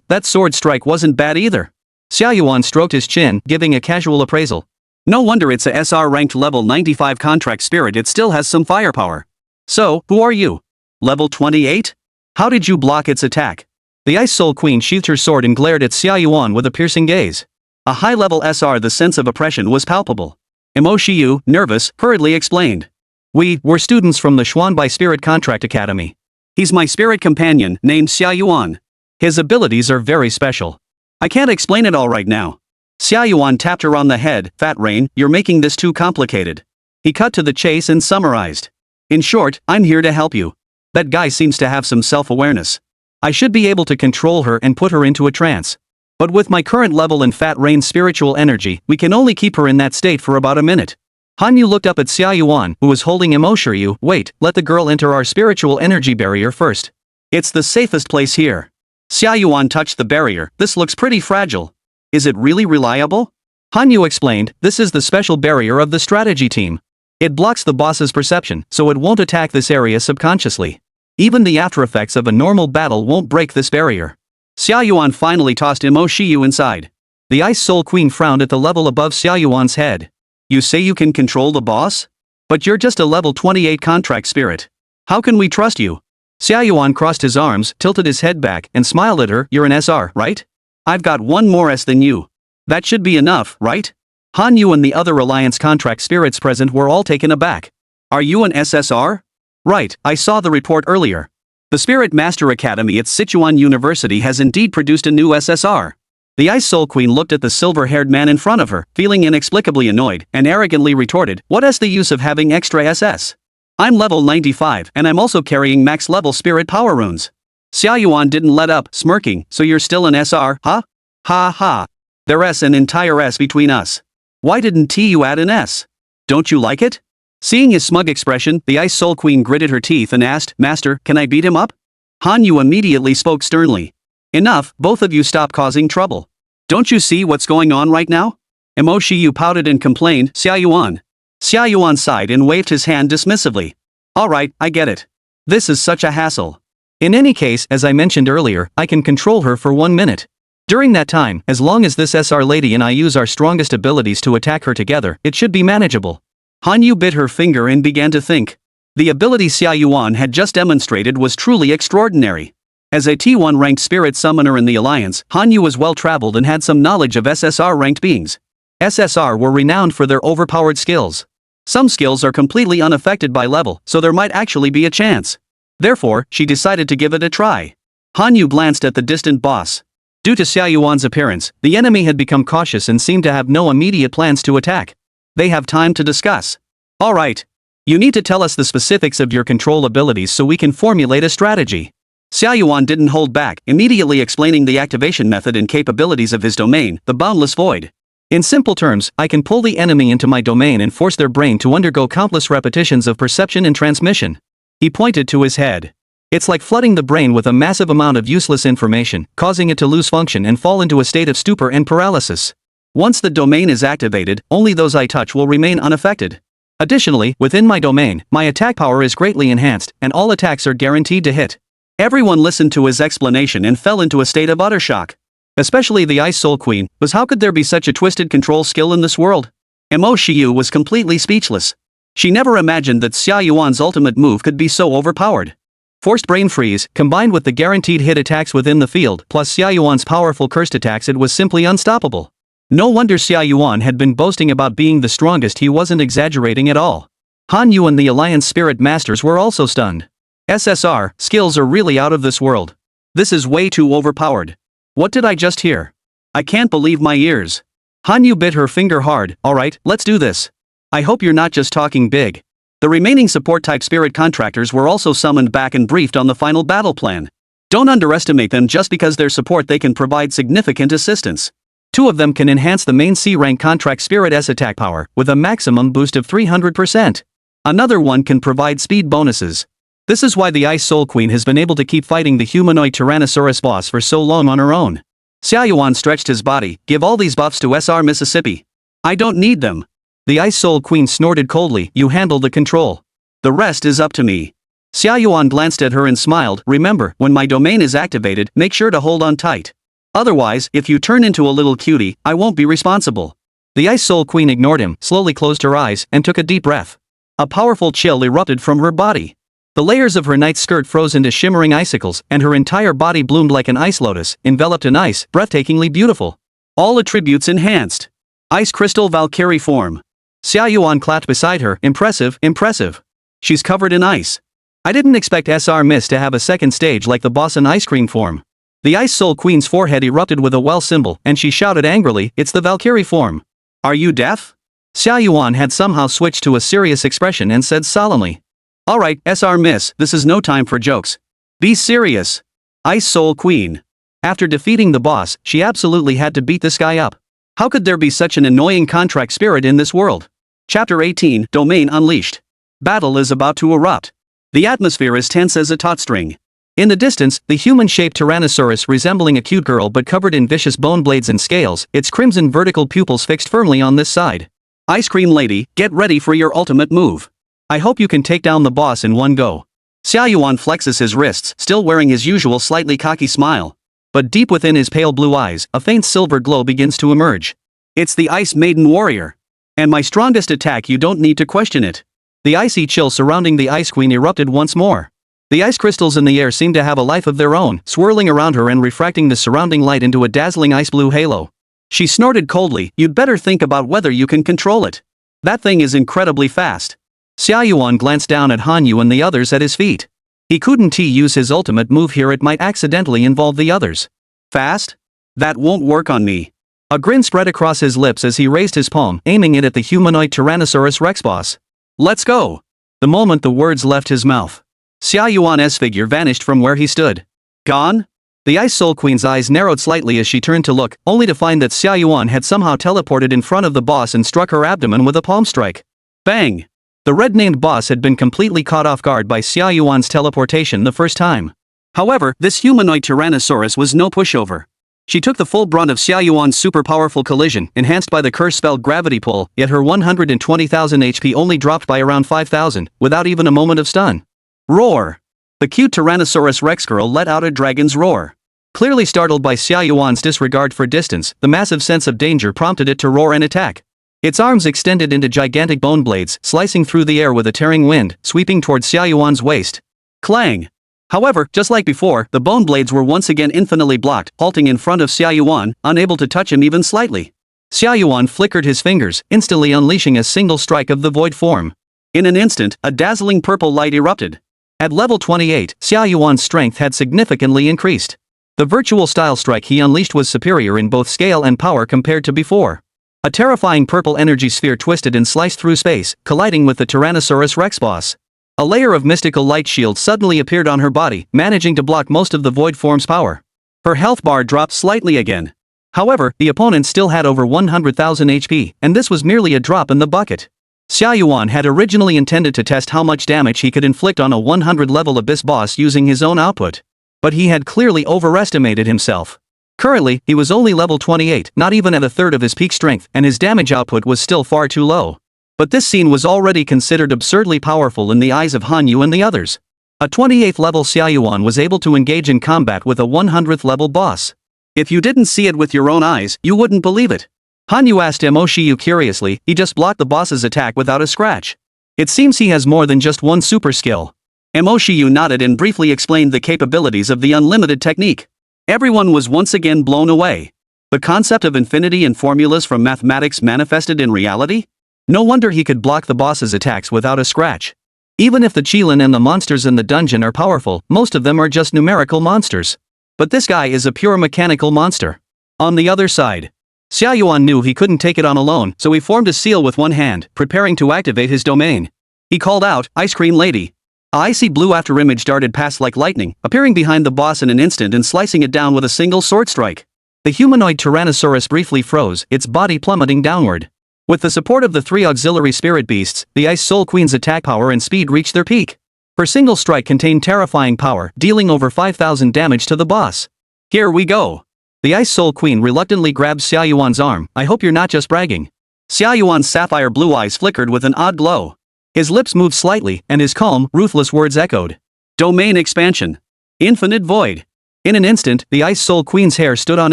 S1: That sword strike wasn't bad either. Xia Yuan stroked his chin, giving a casual appraisal. No wonder it's a SR-ranked level 95 contract spirit, it still has some firepower. So, who are you? Level 28? How did you block its attack? The Ice Soul Queen sheathed her sword and glared at Xia Yuan with a piercing gaze. A high-level SR, the sense of oppression was palpable. Mo Shiyu, nervous, hurriedly explained. We're students from the Xuanbai Spirit Contract Academy. He's my spirit companion, named Xia Yuan. His abilities are very special. I can't explain it all right now. Xia Yuan tapped her on the head. Fat Rain, you're making this too complicated. He cut to the chase and summarized. In short, I'm here to help you. That guy seems to have some self-awareness. I should be able to control her and put her into a trance. But with my current level and Fat Rain's spiritual energy, we can only keep her in that state for about a minute. Hanyu looked up at Xia Yuan, who was holding Mo Shiyu. Wait, let the girl enter our spiritual energy barrier first. It's the safest place here. Xia Yuan touched the barrier. This looks pretty fragile. Is it really reliable? Hanyu explained, this is the special barrier of the strategy team. It blocks the boss's perception, so it won't attack this area subconsciously. Even the aftereffects of a normal battle won't break this barrier. Xia Yuan finally tossed Mo Shiyu inside. The Ice Soul Queen frowned at the level above Xia Yuan's head. You say you can control the boss? But you're just a level 28 contract spirit. How can we trust you? Xia Yuan crossed his arms, tilted his head back, and smiled at her. You're an SR, right? I've got one more S than you. That should be enough, right? Han Yu and the other Alliance contract spirits present were all taken aback. Are you an SSR? Right, I saw the report earlier. The Spirit Master Academy at Sichuan University has indeed produced a new SSR. The Ice Soul Queen looked at the silver-haired man in front of her, feeling inexplicably annoyed, and arrogantly retorted, "What is the use of having extra SS? I'm level 95 and I'm also carrying max-level spirit power runes." Xia Yuan didn't let up, smirking, "So you're still an SR, huh? Ha ha. There's an entire S between us. Why didn't you add an S? Don't you like it?" Seeing his smug expression, the Ice Soul Queen gritted her teeth and asked, "Master, can I beat him up?" Han Yu immediately spoke sternly. "Enough, both of you stop causing trouble. Don't you see what's going on right now?" Mo Shiyu pouted and complained, "Xia Yuan." Xia Yuan sighed and waved his hand dismissively. "Alright, I get it. This is such a hassle. In any case, as I mentioned earlier, I can control her for 1 minute. During that time, as long as this SR lady and I use our strongest abilities to attack her together, it should be manageable." Han Yu bit her finger and began to think. The ability Xia Yuan had just demonstrated was truly extraordinary. As a T1 ranked spirit summoner in the Alliance, Han Yu was well traveled and had some knowledge of SSR ranked beings. SSR were renowned for their overpowered skills. Some skills are completely unaffected by level, so there might actually be a chance. Therefore, she decided to give it a try. Han Yu glanced at the distant boss. Due to Xia Yuan's appearance, the enemy had become cautious and seemed to have no immediate plans to attack. They have time to discuss. Alright. You need to tell us the specifics of your control abilities so we can formulate a strategy. Xia Yuan didn't hold back, immediately explaining the activation method and capabilities of his domain, the Boundless Void. In simple terms, I can pull the enemy into my domain and force their brain to undergo countless repetitions of perception and transmission. He pointed to his head. It's like flooding the brain with a massive amount of useless information, causing it to lose function and fall into a state of stupor and paralysis. Once the domain is activated, only those I touch will remain unaffected. Additionally, within my domain, my attack power is greatly enhanced, and all attacks are guaranteed to hit. Everyone listened to his explanation and fell into a state of utter shock. Especially the Ice Soul Queen, was how could there be such a twisted control skill in this world? Mo Shiyu was completely speechless. She never imagined that Xia Yuan's ultimate move could be so overpowered. Forced brain freeze, combined with the guaranteed hit attacks within the field, plus Xia Yuan's powerful cursed attacks, it was simply unstoppable. No wonder Xia Yuan had been boasting about being the strongest. He wasn't exaggerating at all. Han Yu and the Alliance Spirit Masters were also stunned. SSR skills are really out of this world. This is way too overpowered. What did I just hear? I can't believe my ears. Han Yu bit her finger hard. Alright, let's do this. I hope you're not just talking big. The remaining support-type spirit contractors were also summoned back and briefed on the final battle plan. Don't underestimate them. Just because they're support, they can provide significant assistance. 2 of them can enhance the main C-rank contract spirit S attack power, with a maximum boost of 300%. Another one can provide speed bonuses. This is why the Ice Soul Queen has been able to keep fighting the humanoid Tyrannosaurus boss for so long on her own. Xia Yuan stretched his body. Give all these buffs to SR Mississippi. I don't need them. The Ice Soul Queen snorted coldly. You handle the control. The rest is up to me. Xia Yuan glanced at her and smiled. Remember, when my domain is activated, make sure to hold on tight. Otherwise, if you turn into a little cutie, I won't be responsible. The Ice Soul Queen ignored him, slowly closed her eyes, and took a deep breath. A powerful chill erupted from her body. The layers of her night skirt froze into shimmering icicles, and her entire body bloomed like an ice lotus, enveloped in ice, breathtakingly beautiful. All attributes enhanced. Ice Crystal Valkyrie form. Xia Yuan clapped beside her. Impressive, impressive. She's covered in ice. I didn't expect SR Miss to have a second stage like the boss in ice cream form. The Ice Soul Queen's forehead erupted with a well symbol, and she shouted angrily, it's the Valkyrie form. Are you deaf? Xia Yuan had somehow switched to a serious expression and said solemnly. Alright, SR Miss, this is no time for jokes. Be serious. Ice Soul Queen. After defeating the boss, she absolutely had to beat this guy up. How could there be such an annoying contract spirit in this world? Chapter 18, Domain Unleashed. Battle is about to erupt. The atmosphere is tense as a taut string. In the distance, the human-shaped Tyrannosaurus resembling a cute girl but covered in vicious bone blades and scales, its crimson vertical pupils fixed firmly on this side. Ice Cream Lady, get ready for your ultimate move. I hope you can take down the boss in one go. Xia Yuan flexes his wrists, still wearing his usual slightly cocky smile. But deep within his pale blue eyes, a faint silver glow begins to emerge. It's the Ice Maiden Warrior. And my strongest attack, you don't need to question it. The icy chill surrounding the Ice Queen erupted once more. The ice crystals in the air seemed to have a life of their own, swirling around her and refracting the surrounding light into a dazzling ice blue halo. She snorted coldly, "You'd better think about whether you can control it. That thing is incredibly fast." Xia Yuan glanced down at Hanyu and the others at his feet. He couldn't use his ultimate move here, it might accidentally involve the others. Fast? That won't work on me. A grin spread across his lips as he raised his palm, aiming it at the humanoid Tyrannosaurus Rex boss. "Let's go." The moment the words left his mouth, Xia Yuan's figure vanished from where he stood. Gone? The Ice Soul Queen's eyes narrowed slightly as she turned to look, only to find that Xia Yuan had somehow teleported in front of the boss and struck her abdomen with a palm strike. Bang! The red-named boss had been completely caught off guard by Xia Yuan's teleportation the first time. However, this humanoid Tyrannosaurus was no pushover. She took the full brunt of Xia Yuan's super-powerful collision, enhanced by the curse spell Gravity Pull, yet her 120,000 HP only dropped by around 5,000, without even a moment of stun. Roar! The cute Tyrannosaurus Rex girl let out a dragon's roar. Clearly startled by Xia Yuan's disregard for distance, the massive sense of danger prompted it to roar and attack. Its arms extended into gigantic bone blades, slicing through the air with a tearing wind, sweeping towards Xia Yuan's waist. Clang! However, just like before, the bone blades were once again infinitely blocked, halting in front of Xia Yuan, unable to touch him even slightly. Xia Yuan flickered his fingers, instantly unleashing a single strike of the void form. In an instant, a dazzling purple light erupted. At level 28, Xia Yuan's strength had significantly increased. The virtual style strike he unleashed was superior in both scale and power compared to before. A terrifying purple energy sphere twisted and sliced through space, colliding with the Tyrannosaurus Rex boss. A layer of mystical light shield suddenly appeared on her body, managing to block most of the void form's power. Her health bar dropped slightly again. However, the opponent still had over 100,000 HP, and this was merely a drop in the bucket. Xia Yuan had originally intended to test how much damage he could inflict on a 100-level Abyss boss using his own output. But he had clearly overestimated himself. Currently, he was only level 28, not even at a third of his peak strength, and his damage output was still far too low. But this scene was already considered absurdly powerful in the eyes of Hanyu and the others. A 28th level Xia Yuan was able to engage in combat with a 100th level boss. If you didn't see it with your own eyes, you wouldn't believe it. Hanyu asked Mo Shiyu curiously. He just blocked the boss's attack without a scratch. It seems he has more than just one super skill. Mo Shiyu nodded and briefly explained the capabilities of the unlimited technique. Everyone was once again blown away. The concept of infinity and formulas from mathematics manifested in reality? No wonder he could block the boss's attacks without a scratch. Even if the Qilin and the monsters in the dungeon are powerful, most of them are just numerical monsters. But this guy is a pure mechanical monster. On the other side, Xia Yuan knew he couldn't take it on alone, so he formed a seal with one hand, preparing to activate his domain. He called out, "Ice Cream Lady." A icy blue afterimage darted past like lightning, appearing behind the boss in an instant and slicing it down with a single sword strike. The humanoid Tyrannosaurus briefly froze, its body plummeting downward. With the support of the three auxiliary spirit beasts, the Ice Soul Queen's attack power and speed reached their peak. Her single strike contained terrifying power, dealing over 5,000 damage to the boss. Here we go. The Ice Soul Queen reluctantly grabbed Xia Yuan's arm. "I hope you're not just bragging." Xia Yuan's sapphire blue eyes flickered with an odd glow. His lips moved slightly, and his calm, ruthless words echoed. Domain expansion. Infinite void. In an instant, the Ice Soul Queen's hair stood on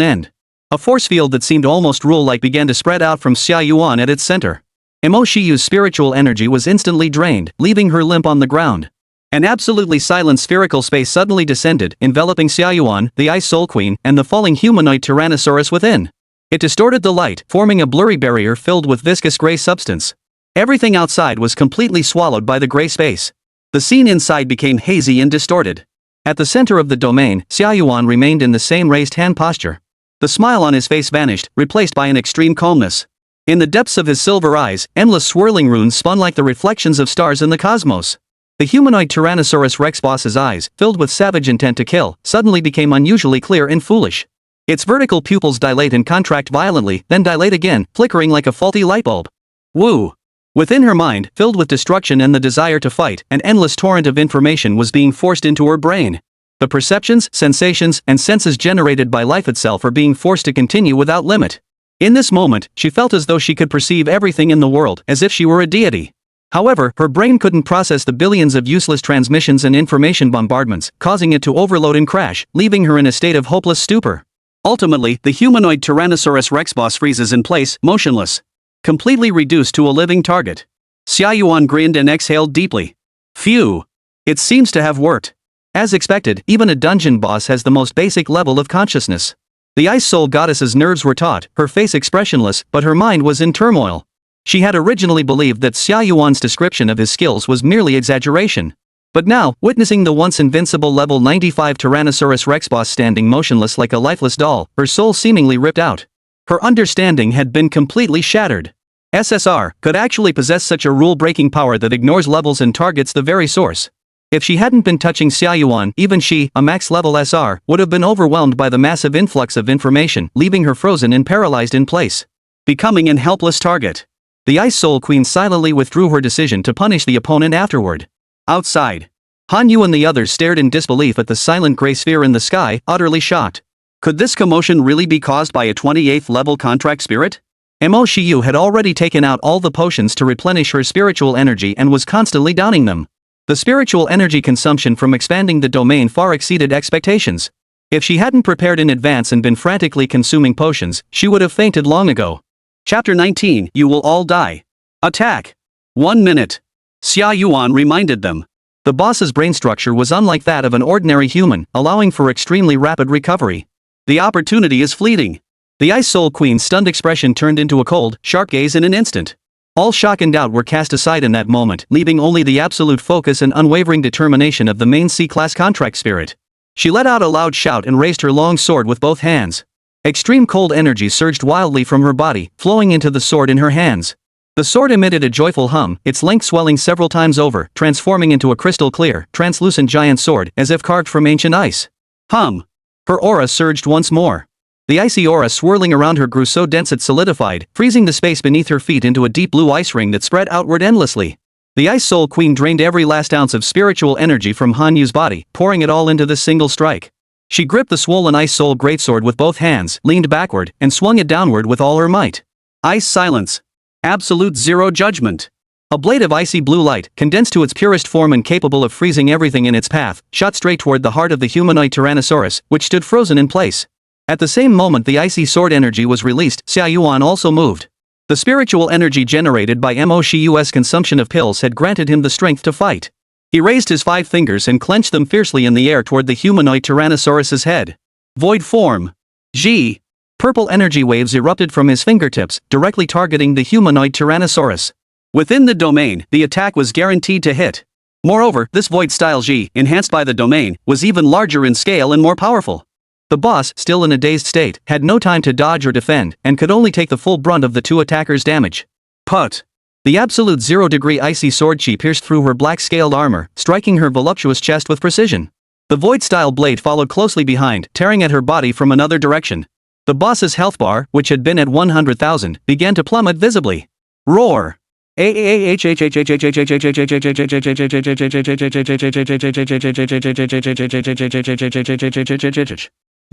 S1: end. A force field that seemed almost rule-like began to spread out from Xia Yuan at its center. Mo Shiyu's spiritual energy was instantly drained, leaving her limp on the ground. An absolutely silent spherical space suddenly descended, enveloping Xia Yuan, the Ice Soul Queen, and the falling humanoid Tyrannosaurus within. It distorted the light, forming a blurry barrier filled with viscous gray substance. Everything outside was completely swallowed by the gray space. The scene inside became hazy and distorted. At the center of the domain, Xia Yuan remained in the same raised hand posture. The smile on his face vanished, replaced by an extreme calmness. In the depths of his silver eyes, endless swirling runes spun like the reflections of stars in the cosmos. The humanoid Tyrannosaurus Rex boss's eyes, filled with savage intent to kill, suddenly became unusually clear and foolish. Its vertical pupils dilate and contract violently, then dilate again, flickering like a faulty light bulb. Woo! Within her mind, filled with destruction and the desire to fight, an endless torrent of information was being forced into her brain. The perceptions, sensations, and senses generated by life itself are being forced to continue without limit. In this moment, she felt as though she could perceive everything in the world, as if she were a deity. However, her brain couldn't process the billions of useless transmissions and information bombardments, causing it to overload and crash, leaving her in a state of hopeless stupor. Ultimately, the humanoid Tyrannosaurus Rex boss freezes in place, motionless, completely reduced to a living target. Xia Yuan grinned and exhaled deeply. Phew! It seems to have worked. As expected, even a dungeon boss has the most basic level of consciousness. The Ice Soul Goddess's nerves were taut, her face expressionless, but her mind was in turmoil. She had originally believed that Xia Yuan's description of his skills was merely exaggeration. But now, witnessing the once invincible level 95 Tyrannosaurus Rex boss standing motionless like a lifeless doll, her soul seemingly ripped out. Her understanding had been completely shattered. SSR could actually possess such a rule-breaking power that ignores levels and targets the very source. If she hadn't been touching Xia Yuan, even she, a max-level SR, would have been overwhelmed by the massive influx of information, leaving her frozen and paralyzed in place. Becoming an helpless target. The Ice Soul Queen silently withdrew her decision to punish the opponent afterward. Outside, Hanyu and the others stared in disbelief at the silent gray sphere in the sky, utterly shocked. Could this commotion really be caused by a 28th level contract spirit? Mo Shiyu had already taken out all the potions to replenish her spiritual energy and was constantly downing them. The spiritual energy consumption from expanding the domain far exceeded expectations. If she hadn't prepared in advance and been frantically consuming potions, she would have fainted long ago. Chapter 19, You will all die. Attack! 1 minute. Xia Yuan reminded them. The boss's brain structure was unlike that of an ordinary human, allowing for extremely rapid recovery. The opportunity is fleeting. The Ice Soul Queen's stunned expression turned into a cold, sharp gaze in an instant. All shock and doubt were cast aside in that moment, leaving only the absolute focus and unwavering determination of the main C-class contract spirit. She let out a loud shout and raised her long sword with both hands. Extreme cold energy surged wildly from her body, flowing into the sword in her hands. The sword emitted a joyful hum, its length swelling several times over, transforming into a crystal-clear, translucent giant sword, as if carved from ancient ice. Hum! Her aura surged once more. The icy aura swirling around her grew so dense it solidified, freezing the space beneath her feet into a deep blue ice ring that spread outward endlessly. The Ice Soul Queen drained every last ounce of spiritual energy from Hanyu's body, pouring it all into this single strike. She gripped the swollen Ice Soul greatsword with both hands, leaned backward, and swung it downward with all her might. Ice silence. Absolute zero judgment. A blade of icy blue light, condensed to its purest form and capable of freezing everything in its path, shot straight toward the heart of the humanoid Tyrannosaurus, which stood frozen in place. At the same moment the icy sword energy was released, Xia Yuan also moved. The spiritual energy generated by Mo Shiyu's consumption of pills had granted him the strength to fight. He raised his 5 fingers and clenched them fiercely in the air toward the humanoid Tyrannosaurus's head. Void form. G. Purple energy waves erupted from his fingertips, directly targeting the humanoid Tyrannosaurus. Within the domain, the attack was guaranteed to hit. Moreover, this void-style G, enhanced by the domain, was even larger in scale and more powerful. The boss, still in a dazed state, had no time to dodge or defend, and could only take the full brunt of the 2 attackers' damage. Put! The absolute 0-degree icy sword chi pierced through her black-scaled armor, striking her voluptuous chest with precision. The void-style blade followed closely behind, tearing at her body from another direction. The boss's health bar, which had been at 100,000, began to plummet visibly. Roar! The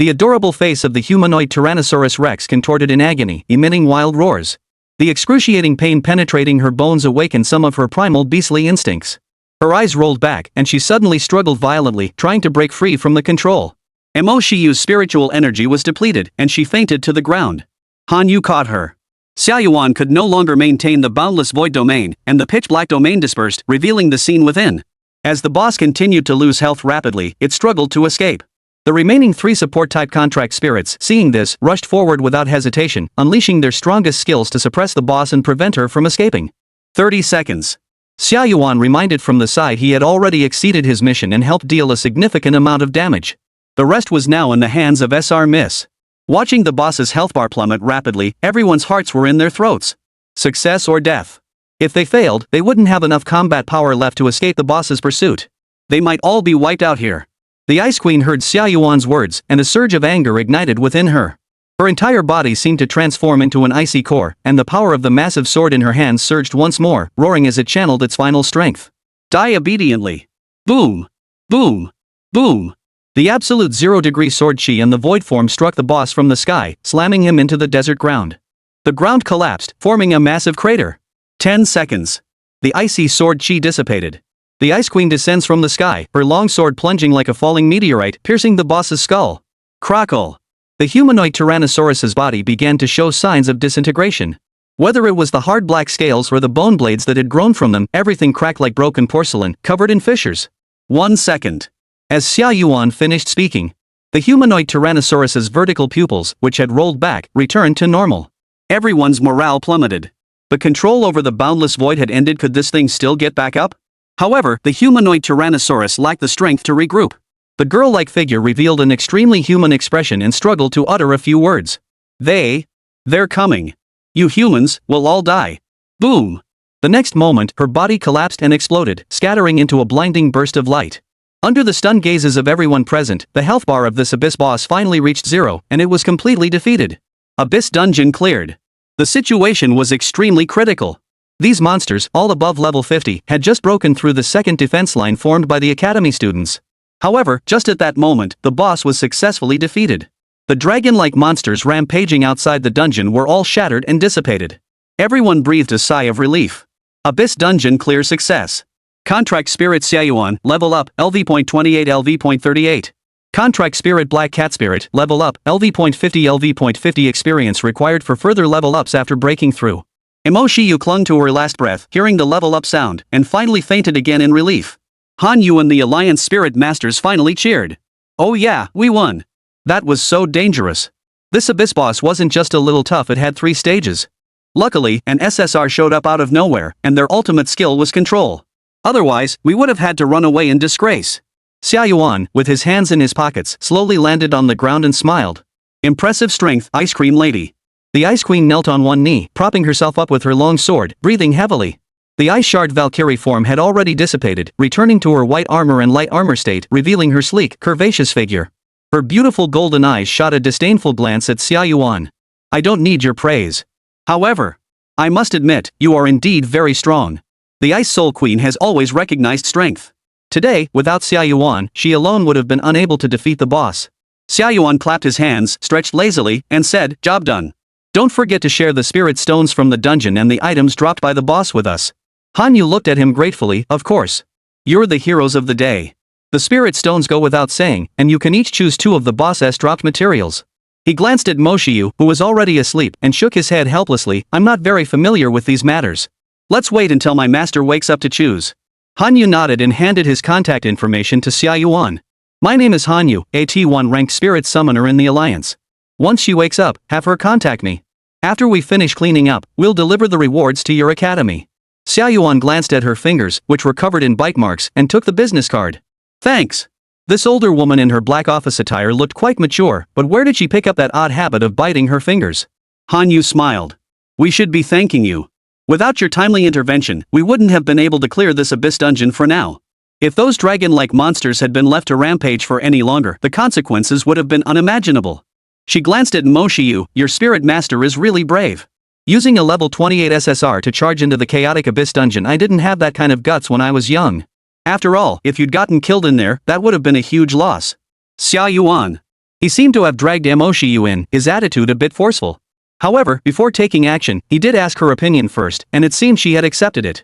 S1: adorable face of the humanoid Tyrannosaurus Rex contorted in agony, emitting wild roars. The excruciating pain penetrating her bones awakened some of her primal beastly instincts. Her eyes rolled back, and she suddenly struggled violently, trying to break free from the control. Mo Shiyu's spiritual energy was depleted, and she fainted to the ground. Hanyu caught her. Xia Yuan could no longer maintain the boundless void domain, and the pitch-black domain dispersed, revealing the scene within. As the boss continued to lose health rapidly, it struggled to escape. The remaining 3 support-type contract spirits, seeing this, rushed forward without hesitation, unleashing their strongest skills to suppress the boss and prevent her from escaping. 30 seconds. Xia Yuan reminded from the side he had already exceeded his mission and helped deal a significant amount of damage. The rest was now in the hands of SR Miss. Watching the boss's health bar plummet rapidly, everyone's hearts were in their throats. Success or death. If they failed, they wouldn't have enough combat power left to escape the boss's pursuit. They might all be wiped out here. The Ice Queen heard Xia Yuan's words, and a surge of anger ignited within her. Her entire body seemed to transform into an icy core, and the power of the massive sword in her hands surged once more, roaring as it channeled its final strength. Die obediently. Boom! Boom! Boom! The absolute 0-degree sword chi and the void form struck the boss from the sky, slamming him into the desert ground. The ground collapsed, forming a massive crater. 10 seconds. The icy sword chi dissipated. The Ice Queen descends from the sky, her long sword plunging like a falling meteorite, piercing the boss's skull. Crackle! The humanoid Tyrannosaurus's body began to show signs of disintegration. Whether it was the hard black scales or the bone blades that had grown from them, everything cracked like broken porcelain, covered in fissures. 1 second. As Xia Yuan finished speaking, the humanoid Tyrannosaurus's vertical pupils, which had rolled back, returned to normal. Everyone's morale plummeted. The control over the boundless void had ended. Could this thing still get back up? However, the humanoid Tyrannosaurus lacked the strength to regroup. The girl-like figure revealed an extremely human expression and struggled to utter a few words. They're coming. You humans will all die. Boom! The next moment, her body collapsed and exploded, scattering into a blinding burst of light. Under the stunned gazes of everyone present, the health bar of this Abyss boss finally reached 0, and it was completely defeated. Abyss dungeon cleared. The situation was extremely critical. These monsters, all above level 50, had just broken through the second defense line formed by the academy students. However, just at that moment, the boss was successfully defeated. The dragon-like monsters rampaging outside the dungeon were all shattered and dissipated. Everyone breathed a sigh of relief. Abyss dungeon clear success. Contract Spirit Xia Yuan, level up, LV.28 LV.38. Contract Spirit Black Cat Spirit, level up, LV.50 LV.50 experience required for further level ups after breaking through. Mo Shiyu clung to her last breath, hearing the level up sound, and finally fainted again in relief. Han Yu and the Alliance Spirit Masters finally cheered. Oh yeah, we won. That was so dangerous. This Abyss boss wasn't just a little tough, it had 3 stages. Luckily, an SSR showed up out of nowhere, and their ultimate skill was control. Otherwise, we would have had to run away in disgrace. Xia Yuan, with his hands in his pockets, slowly landed on the ground and smiled. Impressive strength, Ice Cream Lady. The Ice Queen knelt on one knee, propping herself up with her long sword, breathing heavily. The Ice Shard Valkyrie form had already dissipated, returning to her white armor and light armor state, revealing her sleek, curvaceous figure. Her beautiful golden eyes shot a disdainful glance at Xia Yuan. I don't need your praise. However, I must admit, you are indeed very strong. The Ice Soul Queen has always recognized strength. Today, without Xia Yuan, she alone would have been unable to defeat the boss. Xia Yuan clapped his hands, stretched lazily, and said, "Job done. Don't forget to share the spirit stones from the dungeon and the items dropped by the boss with us." Han Yu looked at him gratefully. Of course. You're the heroes of the day. The spirit stones go without saying, and you can each choose 2 of the boss's dropped materials. He glanced at Mo Shiyu, who was already asleep, and shook his head helplessly. I'm not very familiar with these matters. Let's wait until my master wakes up to choose. Han Yu nodded and handed his contact information to Xia Yuan. My name is Han Yu, a T1 ranked spirit summoner in the Alliance. Once she wakes up, have her contact me. After we finish cleaning up, we'll deliver the rewards to your academy. Xia Yuan glanced at her fingers, which were covered in bite marks, and took the business card. Thanks. This older woman in her black office attire looked quite mature, but where did she pick up that odd habit of biting her fingers? Han Yu smiled. We should be thanking you. Without your timely intervention, we wouldn't have been able to clear this Abyss dungeon for now. If those dragon-like monsters had been left to rampage for any longer, the consequences would have been unimaginable. She glanced at Mo Shiyu. Your spirit master is really brave. Using a level 28 SSR to charge into the chaotic Abyss dungeon, I didn't have that kind of guts when I was young. After all, if you'd gotten killed in there, that would have been a huge loss. Xia Yuan. He seemed to have dragged Mo Shiyu in, his attitude a bit forceful. However, before taking action, he did ask her opinion first, and it seemed she had accepted it.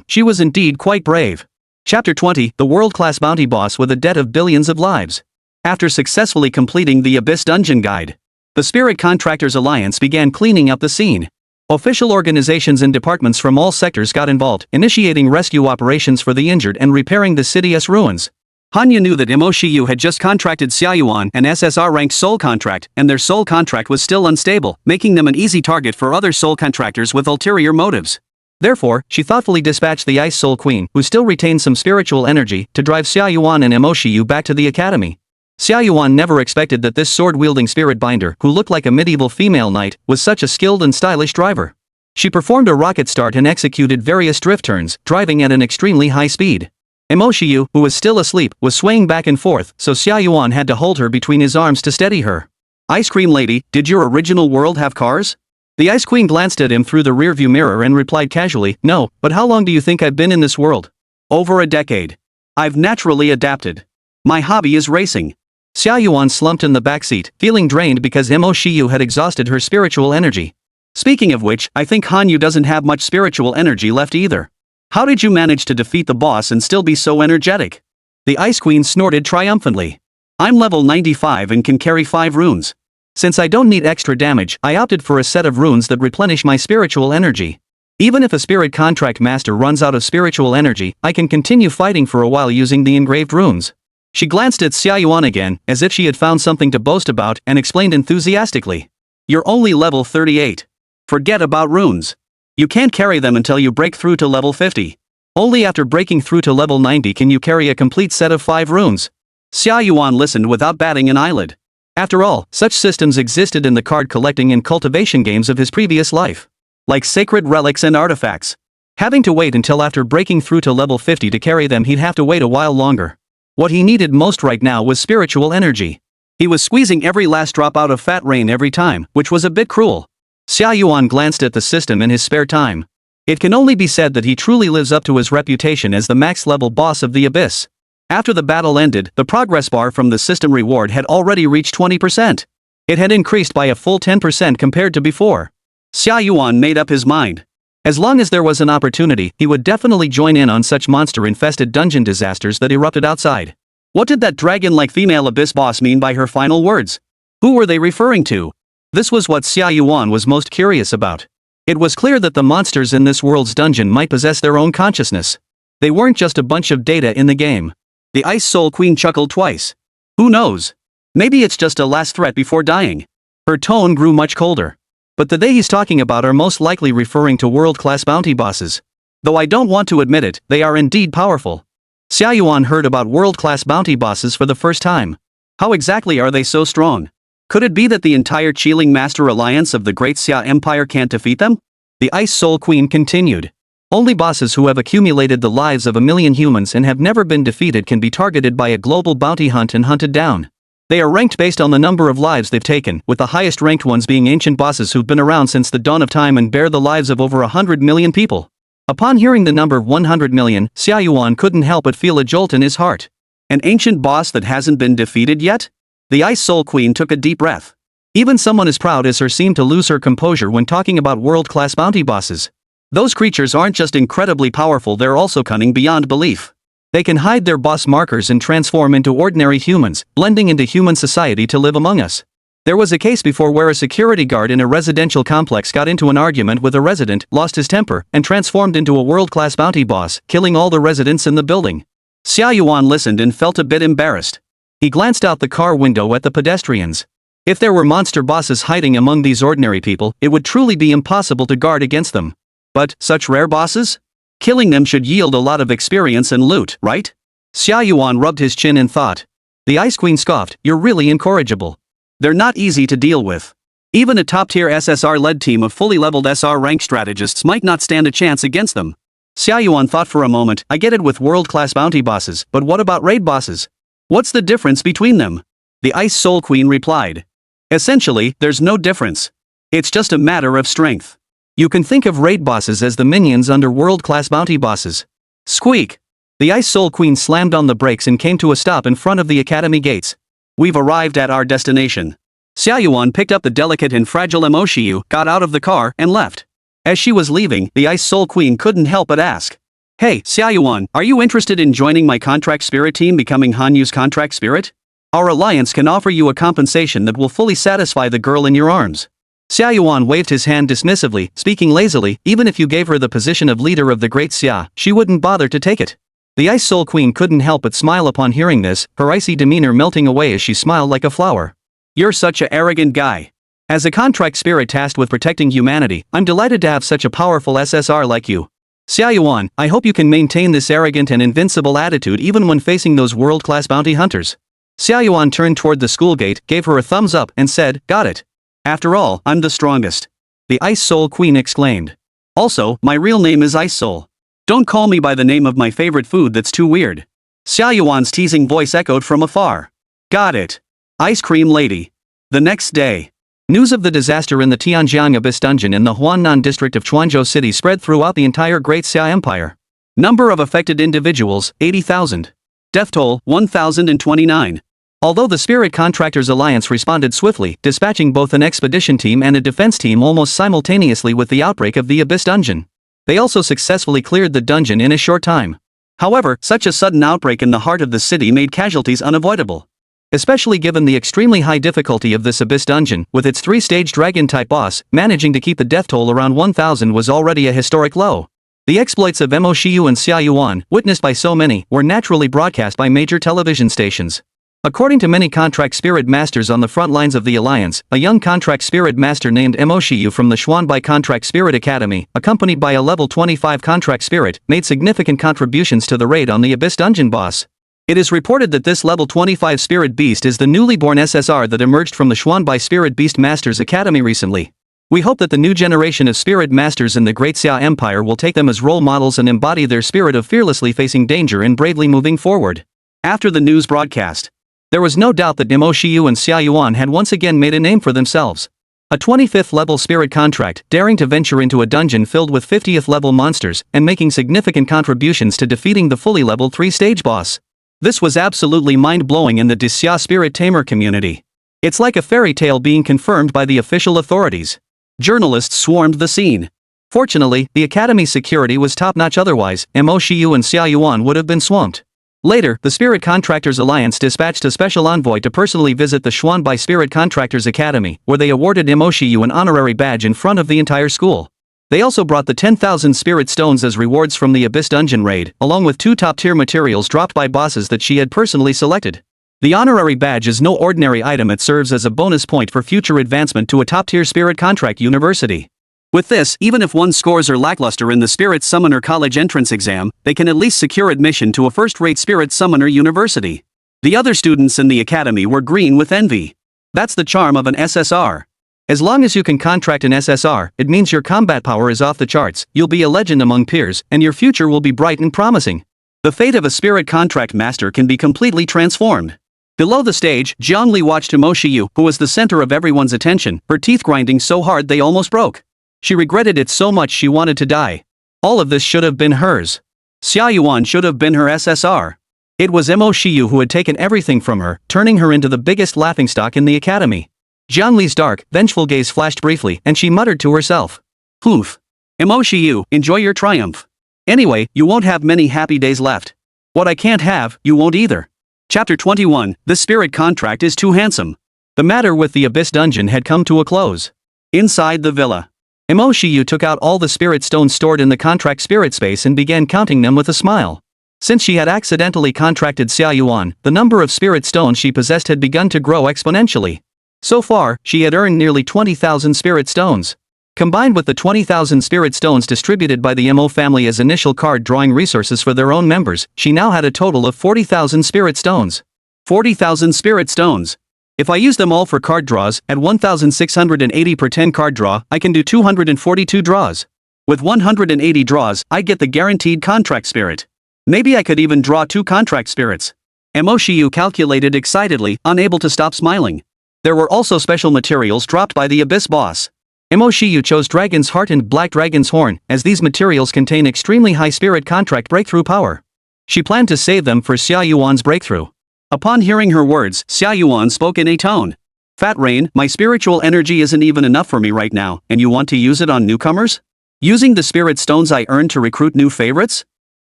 S1: She was indeed quite brave. Chapter 20, the world-class bounty boss with a debt of billions of lives. After successfully completing the Abyss Dungeon Guide, the Spirit Contractors Alliance began cleaning up the scene. Official organizations and departments from all sectors got involved, initiating rescue operations for the injured and repairing the city's ruins. Han Yu knew that Mo Shiyu had just contracted Xia Yuan an SSR-ranked soul contract, and their soul contract was still unstable, making them an easy target for other soul contractors with ulterior motives. Therefore, she thoughtfully dispatched the Ice Soul Queen, who still retained some spiritual energy, to drive Xia Yuan and Mo Shiyu back to the academy. Xia Yuan never expected that this sword-wielding spirit binder, who looked like a medieval female knight, was such a skilled and stylish driver. She performed a rocket start and executed various drift turns, driving at an extremely high speed. Mo Shiyu, who was still asleep, was swaying back and forth, so Xia Yuan had to hold her between his arms to steady her. Ice Cream Lady, did your original world have cars? The Ice Queen glanced at him through the rearview mirror and replied casually, no, but how long do you think I've been in this world? Over a decade. I've naturally adapted. My hobby is racing. Xia Yuan slumped in the backseat, feeling drained because Mo Shiyu had exhausted her spiritual energy. Speaking of which, I think Han Yu doesn't have much spiritual energy left either. How did you manage to defeat the boss and still be so energetic? The Ice Queen snorted triumphantly. I'm level 95 and can carry 5 runes. Since I don't need extra damage, I opted for a set of runes that replenish my spiritual energy. Even if a spirit contract master runs out of spiritual energy, I can continue fighting for a while using the engraved runes. She glanced at Xia Yuan again, as if she had found something to boast about, and explained enthusiastically. You're only level 38. Forget about runes. You can't carry them until you break through to level 50. Only after breaking through to level 90 can you carry a complete set of 5 runes. Xia Yuan listened without batting an eyelid. After all, such systems existed in the card collecting and cultivation games of his previous life. Like sacred relics and artifacts. Having to wait until after breaking through to level 50 to carry them, he'd have to wait a while longer. What he needed most right now was spiritual energy. He was squeezing every last drop out of Fat Rain every time, which was a bit cruel. Xia Yuan glanced at the system in his spare time. It can only be said that he truly lives up to his reputation as the max-level boss of the Abyss. After the battle ended, the progress bar from the system reward had already reached 20%. It had increased by a full 10% compared to before. Xia Yuan made up his mind. As long as there was an opportunity, he would definitely join in on such monster-infested dungeon disasters that erupted outside. What did that dragon-like female Abyss boss mean by her final words? Who were they referring to? This was what Xia Yuan was most curious about. It was clear that the monsters in this world's dungeon might possess their own consciousness. They weren't just a bunch of data in the game. The Ice Soul Queen chuckled twice. Who knows? Maybe it's just a last threat before dying. Her tone grew much colder. But the they he's talking about are most likely referring to world-class bounty bosses. Though I don't want to admit it, they are indeed powerful. Xia Yuan heard about world-class bounty bosses for the first time. How exactly are they so strong? Could it be that the entire Qiling Master Alliance of the Great Xia Empire can't defeat them? The Ice Soul Queen continued. Only bosses who have accumulated the lives of 1,000,000 humans and have never been defeated can be targeted by a global bounty hunt and hunted down. They are ranked based on the number of lives they've taken, with the highest ranked ones being ancient bosses who've been around since the dawn of time and bear the lives of over 100 million people. Upon hearing the number 100 million, Xia Yuan couldn't help but feel a jolt in his heart. An ancient boss that hasn't been defeated yet? The Ice Soul Queen took a deep breath. Even someone as proud as her seemed to lose her composure when talking about world-class bounty bosses. Those creatures aren't just incredibly powerful, they're also cunning beyond belief. They can hide their boss markers and transform into ordinary humans, blending into human society to live among us. There was a case before where a security guard in a residential complex got into an argument with a resident, lost his temper, and transformed into a world-class bounty boss, killing all the residents in the building. Xia Yuan listened and felt a bit embarrassed. He glanced out the car window at the pedestrians. If there were monster bosses hiding among these ordinary people, it would truly be impossible to guard against them. But, such rare bosses? Killing them should yield a lot of experience and loot, right? Xia Yuan rubbed his chin in thought. The Ice Queen scoffed, you're really incorrigible. They're not easy to deal with. Even a top-tier SSR-led team of fully leveled SR-rank strategists might not stand a chance against them. Xia Yuan thought for a moment, I get it with world-class bounty bosses, but what about raid bosses? What's the difference between them? The Ice Soul Queen replied. Essentially, there's no difference. It's just a matter of strength. You can think of raid bosses as the minions under world-class bounty bosses. Squeak! The Ice Soul Queen slammed on the brakes and came to a stop in front of the academy gates. We've arrived at our destination. Xia Yuan picked up the delicate and fragile Mo Shiyu, got out of the car, and left. As she was leaving, the Ice Soul Queen couldn't help but ask. Hey, Xia Yuan, are you interested in joining my contract spirit team, becoming Hanyu's contract spirit? Our alliance can offer you a compensation that will fully satisfy the girl in your arms. Xia Yuan waved his hand dismissively, speaking lazily, even if you gave her the position of leader of the Great Xia, she wouldn't bother to take it. The Ice Soul Queen couldn't help but smile upon hearing this, her icy demeanor melting away as she smiled like a flower. You're such a arrogant guy. As a contract spirit tasked with protecting humanity, I'm delighted to have such a powerful SSR like you. Xia Yuan, I hope you can maintain this arrogant and invincible attitude even when facing those world-class bounty hunters. Xia Yuan turned toward the school gate, gave her a thumbs up, and said, got it. After all, I'm the strongest. The Ice Soul Queen exclaimed. Also, my real name is Ice Soul. Don't call me by the name of my favorite food, that's too weird. Xia Yuan's teasing voice echoed from afar. Got it. Ice Cream Lady. The next day. News of the disaster in the Tianjiang Abyss dungeon in the Huannan district of Chuanzhou City spread throughout the entire Great Xia Empire. Number of affected individuals, 80,000. Death toll, 1,029. Although the Spirit Contractors Alliance responded swiftly, dispatching both an expedition team and a defense team almost simultaneously with the outbreak of the Abyss dungeon. They also successfully cleared the dungeon in a short time. However, such a sudden outbreak in the heart of the city made casualties unavoidable. Especially given the extremely high difficulty of this Abyss dungeon, with its 3-stage dragon-type boss, managing to keep the death toll around 1000 was already a historic low. The exploits of Mo Shiyu and Xia Yuan, witnessed by so many, were naturally broadcast by major television stations. According to many contract spirit masters on the front lines of the Alliance, a young contract spirit master named Mo Shiyu from the Xuanbai Contract Spirit Academy, accompanied by a level 25 contract spirit, made significant contributions to the raid on the Abyss dungeon boss. It is reported that this level 25 spirit beast is the newly born SSR that emerged from the Xuanbai Spirit Beast Masters Academy recently. We hope that the new generation of spirit masters in the Great Xia Empire will take them as role models and embody their spirit of fearlessly facing danger and bravely moving forward. After the news broadcast, there was no doubt that Mo Shiyu and Xia Yuan had once again made a name for themselves. A 25th level spirit contract, daring to venture into a dungeon filled with 50th level monsters, and making significant contributions to defeating the fully leveled 3-stage boss. This was absolutely mind-blowing in the Xia spirit tamer community. It's like a fairy tale being confirmed by the official authorities. Journalists swarmed the scene. Fortunately, the Academy's security was top-notch, otherwise, Mo Shiyu and Xia Yuan would have been swamped. Later, the Spirit Contractors Alliance dispatched a special envoy to personally visit the Xuanbai Spirit Contractors Academy, where they awarded Mo Shiyu an honorary badge in front of the entire school. They also brought the 10,000 spirit stones as rewards from the Abyss dungeon raid, along with 2 top-tier materials dropped by bosses that she had personally selected. The honorary badge is no ordinary item, it serves as a bonus point for future advancement to a top-tier spirit contract university. With this, even if one's scores are lackluster in the Spirit Summoner College entrance exam, they can at least secure admission to a first-rate Spirit Summoner university. The other students in the academy were green with envy. That's the charm of an SSR. As long as you can contract an SSR, it means your combat power is off the charts, you'll be a legend among peers, and your future will be bright and promising. The fate of a Spirit Contract Master can be completely transformed. Below the stage, Jiang Li watched Mo Shiyu, who was the center of everyone's attention, her teeth grinding so hard they almost broke. She regretted it so much she wanted to die. All of this should have been hers. Xia Yuan should have been her SSR. It was Mo Shiyu who had taken everything from her, turning her into the biggest laughingstock in the academy. Jiang Li's dark, vengeful gaze flashed briefly, and she muttered to herself. Oof. Mo Shiyu, enjoy your triumph. Anyway, you won't have many happy days left. What I can't have, you won't either. Chapter 21, The Spirit Contract is Too Handsome. The matter with the Abyss dungeon had come to a close. Inside the villa, Mo Shiyu took out all the spirit stones stored in the contract spirit space and began counting them with a smile. Since she had accidentally contracted Xia Yuan, the number of spirit stones she possessed had begun to grow exponentially. So far, she had earned nearly 20,000 spirit stones. Combined with the 20,000 spirit stones distributed by the Mo family as initial card drawing resources for their own members, she now had a total of 40,000 spirit stones. 40,000 spirit stones. If I use them all for card draws, at 1,680 per 10 card draw, I can do 242 draws. With 180 draws, I get the guaranteed contract spirit. Maybe I could even draw 2 contract spirits. Mo Shiyu calculated excitedly, unable to stop smiling. There were also special materials dropped by the Abyss boss. Mo Shiyu chose Dragon's Heart and Black Dragon's Horn, as these materials contain extremely high spirit contract breakthrough power. She planned to save them for Xia Yuan's breakthrough. Upon hearing her words, Xia Yuan spoke in a tone. Fat Rain, my spiritual energy isn't even enough for me right now, and you want to use it on newcomers? Using the spirit stones I earned to recruit new favorites?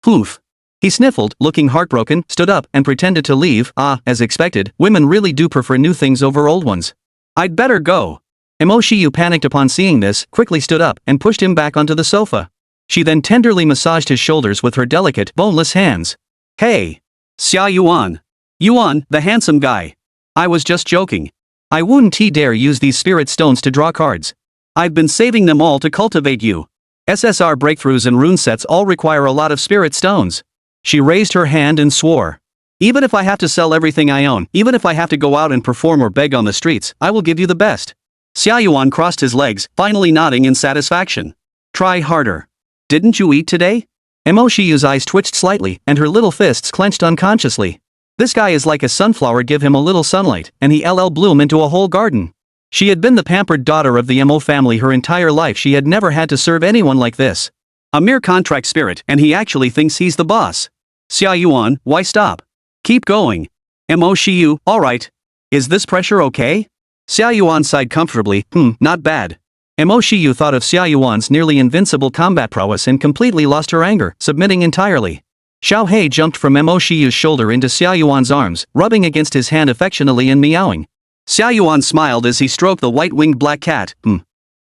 S1: Oof. He sniffled, looking heartbroken, stood up, and pretended to leave. As expected, women really do prefer new things over old ones. I'd better go. Mo Shiyu panicked upon seeing this, quickly stood up, and pushed him back onto the sofa. She then tenderly massaged his shoulders with her delicate, boneless hands. Hey! Xia Yuan. Yuan, the handsome guy. I was just joking. I wouldn't dare use these spirit stones to draw cards. I've been saving them all to cultivate you. SSR breakthroughs and rune sets all require a lot of spirit stones. She raised her hand and swore. Even if I have to sell everything I own, even if I have to go out and perform or beg on the streets, I will give you the best. Xia Yuan crossed his legs, finally nodding in satisfaction. Try harder. Didn't you eat today? Mo Shiyu's eyes twitched slightly, and her little fists clenched unconsciously. This guy is like a sunflower, give him a little sunlight, and he bloom into a whole garden. She had been the pampered daughter of the Mo family her entire life. She had never had to serve anyone like this. A mere contract spirit, and he actually thinks he's the boss. Xia Yuan, why stop? Keep going. Mo Shiyu, alright. Is this pressure okay? Xia Yuan sighed comfortably, not bad. Mo Shiyu thought of Xia Yuan's nearly invincible combat prowess and completely lost her anger, submitting entirely. Xiao Hei jumped from Mo Shiyu's shoulder into Xia Yuan's arms, rubbing against his hand affectionately and meowing. Xia Yuan smiled as he stroked the white-winged black cat.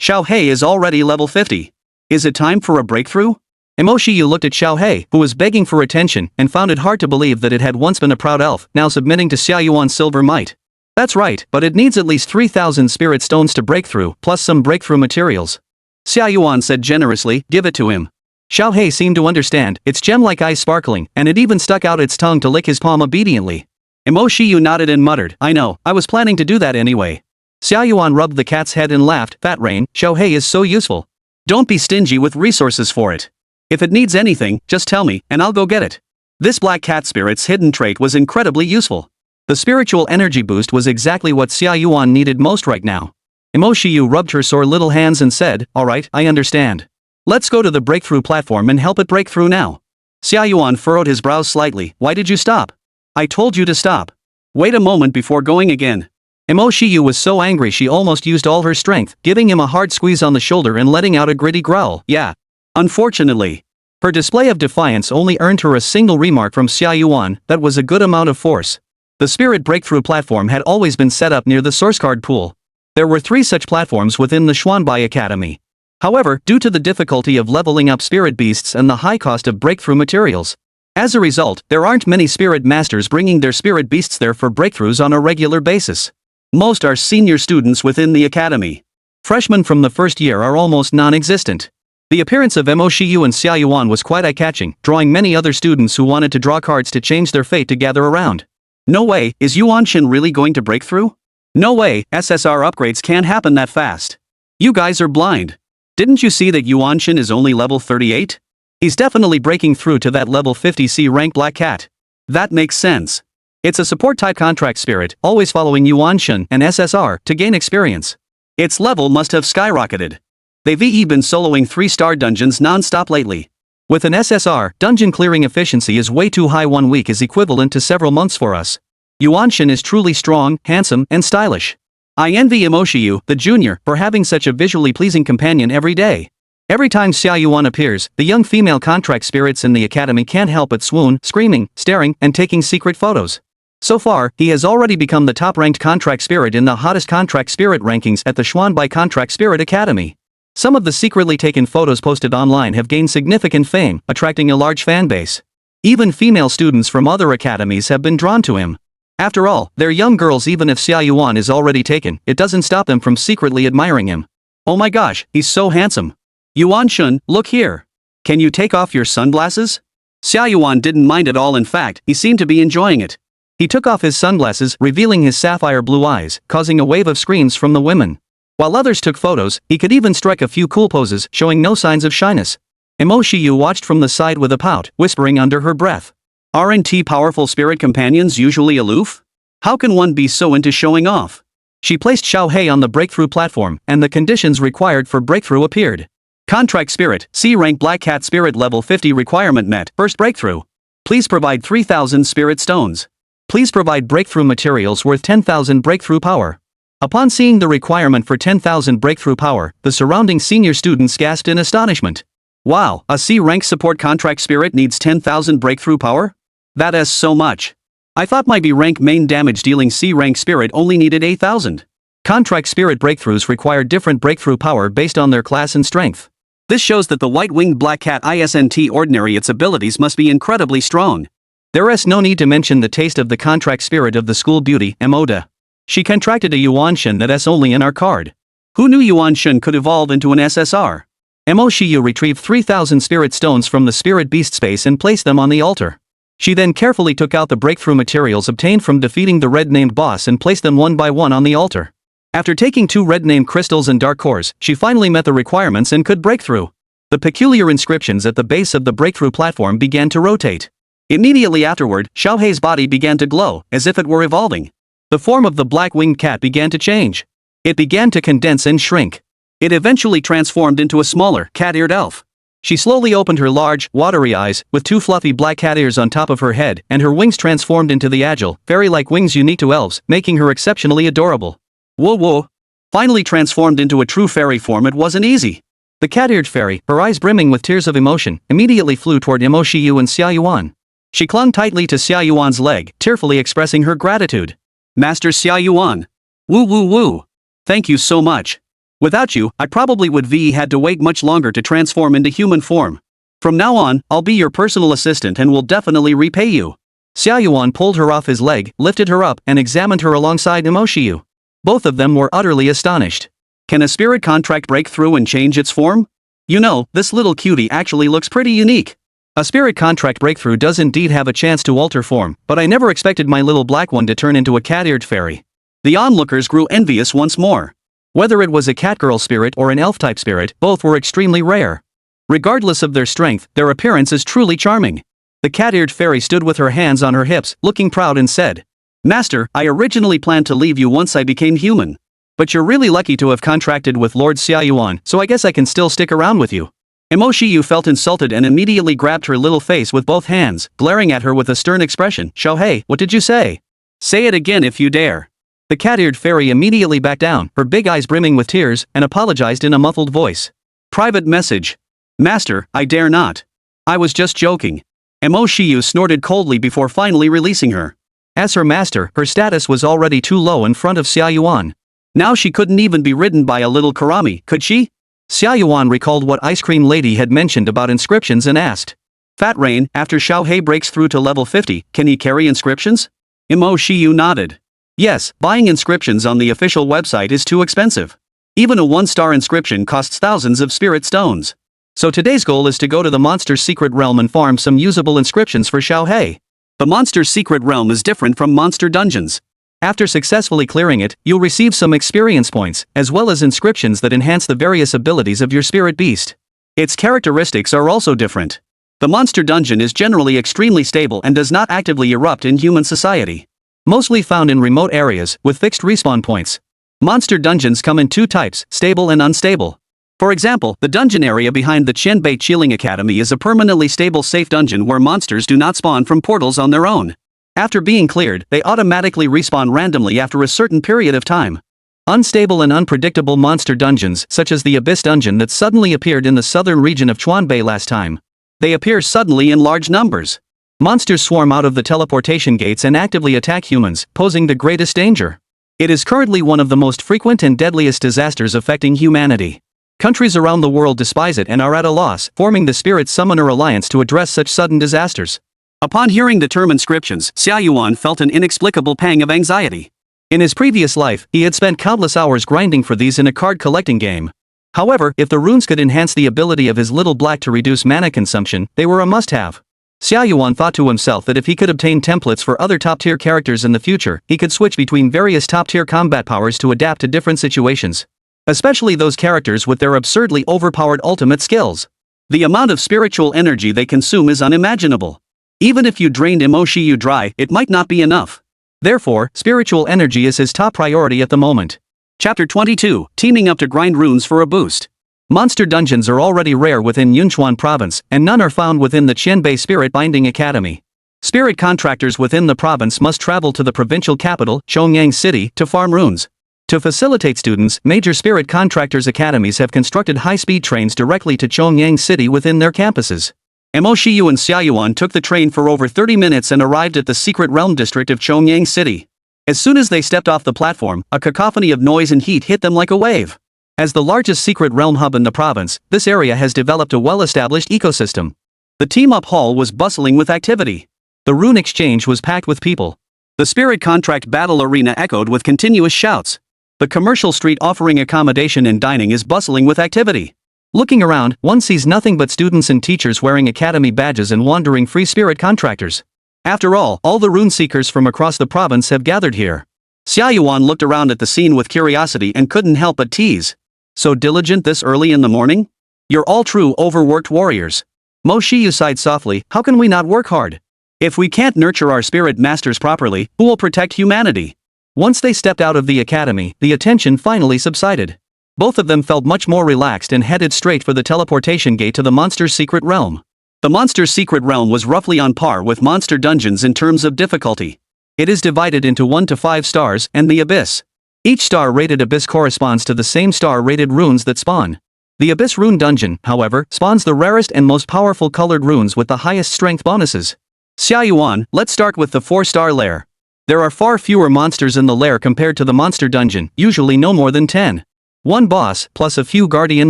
S1: Xiao Hei is already level 50. Is it time for a breakthrough? Mo Shiyu looked at Xiao Hei, who was begging for attention, and found it hard to believe that it had once been a proud elf, now submitting to Xia Yuan's silver might. That's right, but it needs at least 3,000 spirit stones to break through, plus some breakthrough materials. Xia Yuan said generously, give it to him. Xiao Hei seemed to understand, its gem-like eyes sparkling, and it even stuck out its tongue to lick his palm obediently. Mo Shiyu nodded and muttered, I know, I was planning to do that anyway. Xia Yuan rubbed the cat's head and laughed, Fat Rain, Xiao Hei is so useful. Don't be stingy with resources for it. If it needs anything, just tell me, and I'll go get it. This black cat spirit's hidden trait was incredibly useful. The spiritual energy boost was exactly what Xia Yuan needed most right now. Mo Shiyu rubbed her sore little hands and said, alright, I understand. Let's go to the breakthrough platform and help it break through now. Xia Yuan furrowed his brows slightly, why did you stop? I told you to stop. Wait a moment before going again. Mo Shiyu was so angry she almost used all her strength, giving him a hard squeeze on the shoulder and letting out a gritty growl, yeah. Unfortunately. Her display of defiance only earned her a single remark from Xia Yuan, that was a good amount of force. The spirit breakthrough platform had always been set up near the source card pool. There were 3 such platforms within the Xuanbai Academy. However, due to the difficulty of leveling up spirit beasts and the high cost of breakthrough materials, as a result, there aren't many spirit masters bringing their spirit beasts there for breakthroughs on a regular basis. Most are senior students within the academy. Freshmen from the first year are almost non-existent. The appearance of Mo Shiyu and Xia Yuan was quite eye-catching, drawing many other students who wanted to draw cards to change their fate to gather around. No way, is Yuanshin really going to break through? No way, SSR upgrades can't happen that fast. You guys are blind. Didn't you see that Yuanshin is only level 38? He's definitely breaking through to that level 50C rank black cat. That makes sense. It's a support-type contract spirit, always following Yuanshin and SSR to gain experience. Its level must have skyrocketed. They've been soloing 3-star dungeons non-stop lately. With an SSR, dungeon clearing efficiency is way too high. 1 week is equivalent to several months for us. Yuanshin is truly strong, handsome, and stylish. I envy Mo Shiyu, the junior, for having such a visually pleasing companion every day. Every time Xia Yuan appears, the young female contract spirits in the academy can't help but swoon, screaming, staring, and taking secret photos. So far, he has already become the top-ranked contract spirit in the hottest contract spirit rankings at the Xuanbai Contract Spirit Academy. Some of the secretly taken photos posted online have gained significant fame, attracting a large fan base. Even female students from other academies have been drawn to him. After all, they're young girls. Even if Xia Yuan is already taken, it doesn't stop them from secretly admiring him. Oh my gosh, he's so handsome. Yuanshin, look here. Can you take off your sunglasses? Xia Yuan didn't mind at all. In fact, he seemed to be enjoying it. He took off his sunglasses, revealing his sapphire blue eyes, causing a wave of screams from the women. While others took photos, he could even strike a few cool poses, showing no signs of shyness. Mo Shiyu watched from the side with a pout, whispering under her breath. Aren't powerful spirit companions usually aloof? How can one be so into showing off? She placed Xiao Hei on the breakthrough platform, and the conditions required for breakthrough appeared. Contract Spirit, C-rank Black Cat Spirit level 50 requirement met, first breakthrough. Please provide 3,000 spirit stones. Please provide breakthrough materials worth 10,000 breakthrough power. Upon seeing the requirement for 10,000 breakthrough power, the surrounding senior students gasped in astonishment. Wow, a C-rank support contract spirit needs 10,000 breakthrough power? That is so much. I thought my B-rank main damage dealing C-rank spirit only needed 8,000. Contract spirit breakthroughs require different breakthrough power based on their class and strength. This shows that the white-winged black cat isn't ordinary. Its abilities must be incredibly strong. There is no need to mention the taste of the contract spirit of the school beauty, Emoda. She contracted a Yuanshin that's only in our card. Who knew Yuanshin could evolve into an SSR? Mo Shiyu retrieved 3,000 spirit stones from the spirit beast space and placed them on the altar. She then carefully took out the breakthrough materials obtained from defeating the red-named boss and placed them one by one on the altar. After taking 2 red-named crystals and dark cores, she finally met the requirements and could break through. The peculiar inscriptions at the base of the breakthrough platform began to rotate. Immediately afterward, Xiao Hei's body began to glow, as if it were evolving. The form of the black-winged cat began to change. It began to condense and shrink. It eventually transformed into a smaller, cat-eared elf. She slowly opened her large, watery eyes, with 2 fluffy black cat ears on top of her head, and her wings transformed into the agile, fairy-like wings unique to elves, making her exceptionally adorable. Whoa whoa. Finally transformed into a true fairy form, it wasn't easy. The cat-eared fairy, her eyes brimming with tears of emotion, immediately flew toward Mo Shiyu and Xia Yuan. She clung tightly to Xia Yuan's leg, tearfully expressing her gratitude. Master Xia Yuan. Woo woo woo. Thank you so much. Without you, I probably would have had to wait much longer to transform into human form. From now on, I'll be your personal assistant and will definitely repay you. Xia Yuan pulled her off his leg, lifted her up, and examined her alongside Mo Shiyu. Both of them were utterly astonished. Can a spirit contract break through and change its form? You know, this little cutie actually looks pretty unique. A spirit contract breakthrough does indeed have a chance to alter form, but I never expected my little black one to turn into a cat-eared fairy. The onlookers grew envious once more. Whether it was a catgirl spirit or an elf-type spirit, both were extremely rare. Regardless of their strength, their appearance is truly charming. The cat-eared fairy stood with her hands on her hips, looking proud and said, Master, I originally planned to leave you once I became human. But you're really lucky to have contracted with Lord Xia Yuan, so I guess I can still stick around with you. Mo Shiyu felt insulted and immediately grabbed her little face with both hands, glaring at her with a stern expression. Xiaohei, what did you say? Say it again if you dare. The cat-eared fairy immediately backed down, her big eyes brimming with tears, and apologized in a muffled voice. Private message. Master, I dare not. I was just joking. Mo Shiyu snorted coldly before finally releasing her. As her master, her status was already too low in front of Xia Yuan. Now she couldn't even be ridden by a little karami, could she? Xia Yuan recalled what Ice Cream Lady had mentioned about inscriptions and asked. Fat Rain, after Xiaohei breaks through to level 50, can he carry inscriptions? Mo Shiyu nodded. Yes, buying inscriptions on the official website is too expensive. Even a 1-star inscription costs thousands of spirit stones. So today's goal is to go to the monster's secret realm and farm some usable inscriptions for Xiaohei. The monster's secret realm is different from monster dungeons. After successfully clearing it, you'll receive some experience points, as well as inscriptions that enhance the various abilities of your spirit beast. Its characteristics are also different. The monster dungeon is generally extremely stable and does not actively erupt in human society. Mostly found in remote areas, with fixed respawn points. Monster dungeons come in 2 types, stable and unstable. For example, the dungeon area behind the Qianbei Chilling Academy is a permanently stable safe dungeon where monsters do not spawn from portals on their own. After being cleared, they automatically respawn randomly after a certain period of time. Unstable and unpredictable monster dungeons, such as the Abyss Dungeon that suddenly appeared in the southern region of Qianbei last time. They appear suddenly in large numbers. Monsters swarm out of the teleportation gates and actively attack humans, posing the greatest danger. It is currently one of the most frequent and deadliest disasters affecting humanity. Countries around the world despise it and are at a loss, forming the Spirit Summoner Alliance to address such sudden disasters. Upon hearing the term inscriptions, Xia Yuan felt an inexplicable pang of anxiety. In his previous life, he had spent countless hours grinding for these in a card-collecting game. However, if the runes could enhance the ability of his little black to reduce mana consumption, they were a must-have. Xia Yuan thought to himself that if he could obtain templates for other top-tier characters in the future, he could switch between various top-tier combat powers to adapt to different situations. Especially those characters with their absurdly overpowered ultimate skills. The amount of spiritual energy they consume is unimaginable. Even if you drained Mo Shiyu dry, it might not be enough. Therefore, spiritual energy is his top priority at the moment. Chapter 22, Teaming Up to Grind Runes for a Boost. Monster dungeons are already rare within Yunchuan province, and none are found within the Qianbei Spirit Binding Academy. Spirit contractors within the province must travel to the provincial capital, Chongyang City, to farm runes. To facilitate students, major spirit contractors' academies have constructed high-speed trains directly to Chongyang City within their campuses. Mo Shiyu and Xia Yuan took the train for over 30 minutes and arrived at the secret realm district of Chongyang City. As soon as they stepped off the platform, a cacophony of noise and heat hit them like a wave. As the largest secret realm hub in the province, this area has developed a well-established ecosystem. The team-up hall was bustling with activity. The rune exchange was packed with people. The spirit contract battle arena echoed with continuous shouts. The commercial street offering accommodation and dining is bustling with activity. Looking around, one sees nothing but students and teachers wearing academy badges and wandering free spirit contractors. After all the rune seekers from across the province have gathered here. Xia Yuan looked around at the scene with curiosity and couldn't help but tease. So diligent this early in the morning? You're all true overworked warriors. Mo Shiyu sighed softly, how can we not work hard? If we can't nurture our spirit masters properly, who will protect humanity? Once they stepped out of the academy, the attention finally subsided. Both of them felt much more relaxed and headed straight for the teleportation gate to the monster's secret realm. The monster's secret realm was roughly on par with monster dungeons in terms of difficulty. It is divided into 1 to 5 stars and the abyss. Each star-rated abyss corresponds to the same star-rated runes that spawn. The Abyss Rune Dungeon, however, spawns the rarest and most powerful colored runes with the highest strength bonuses. Xia Yuan, let's start with the 4-star lair. There are far fewer monsters in the lair compared to the monster dungeon, usually no more than 10. One boss, plus a few guardian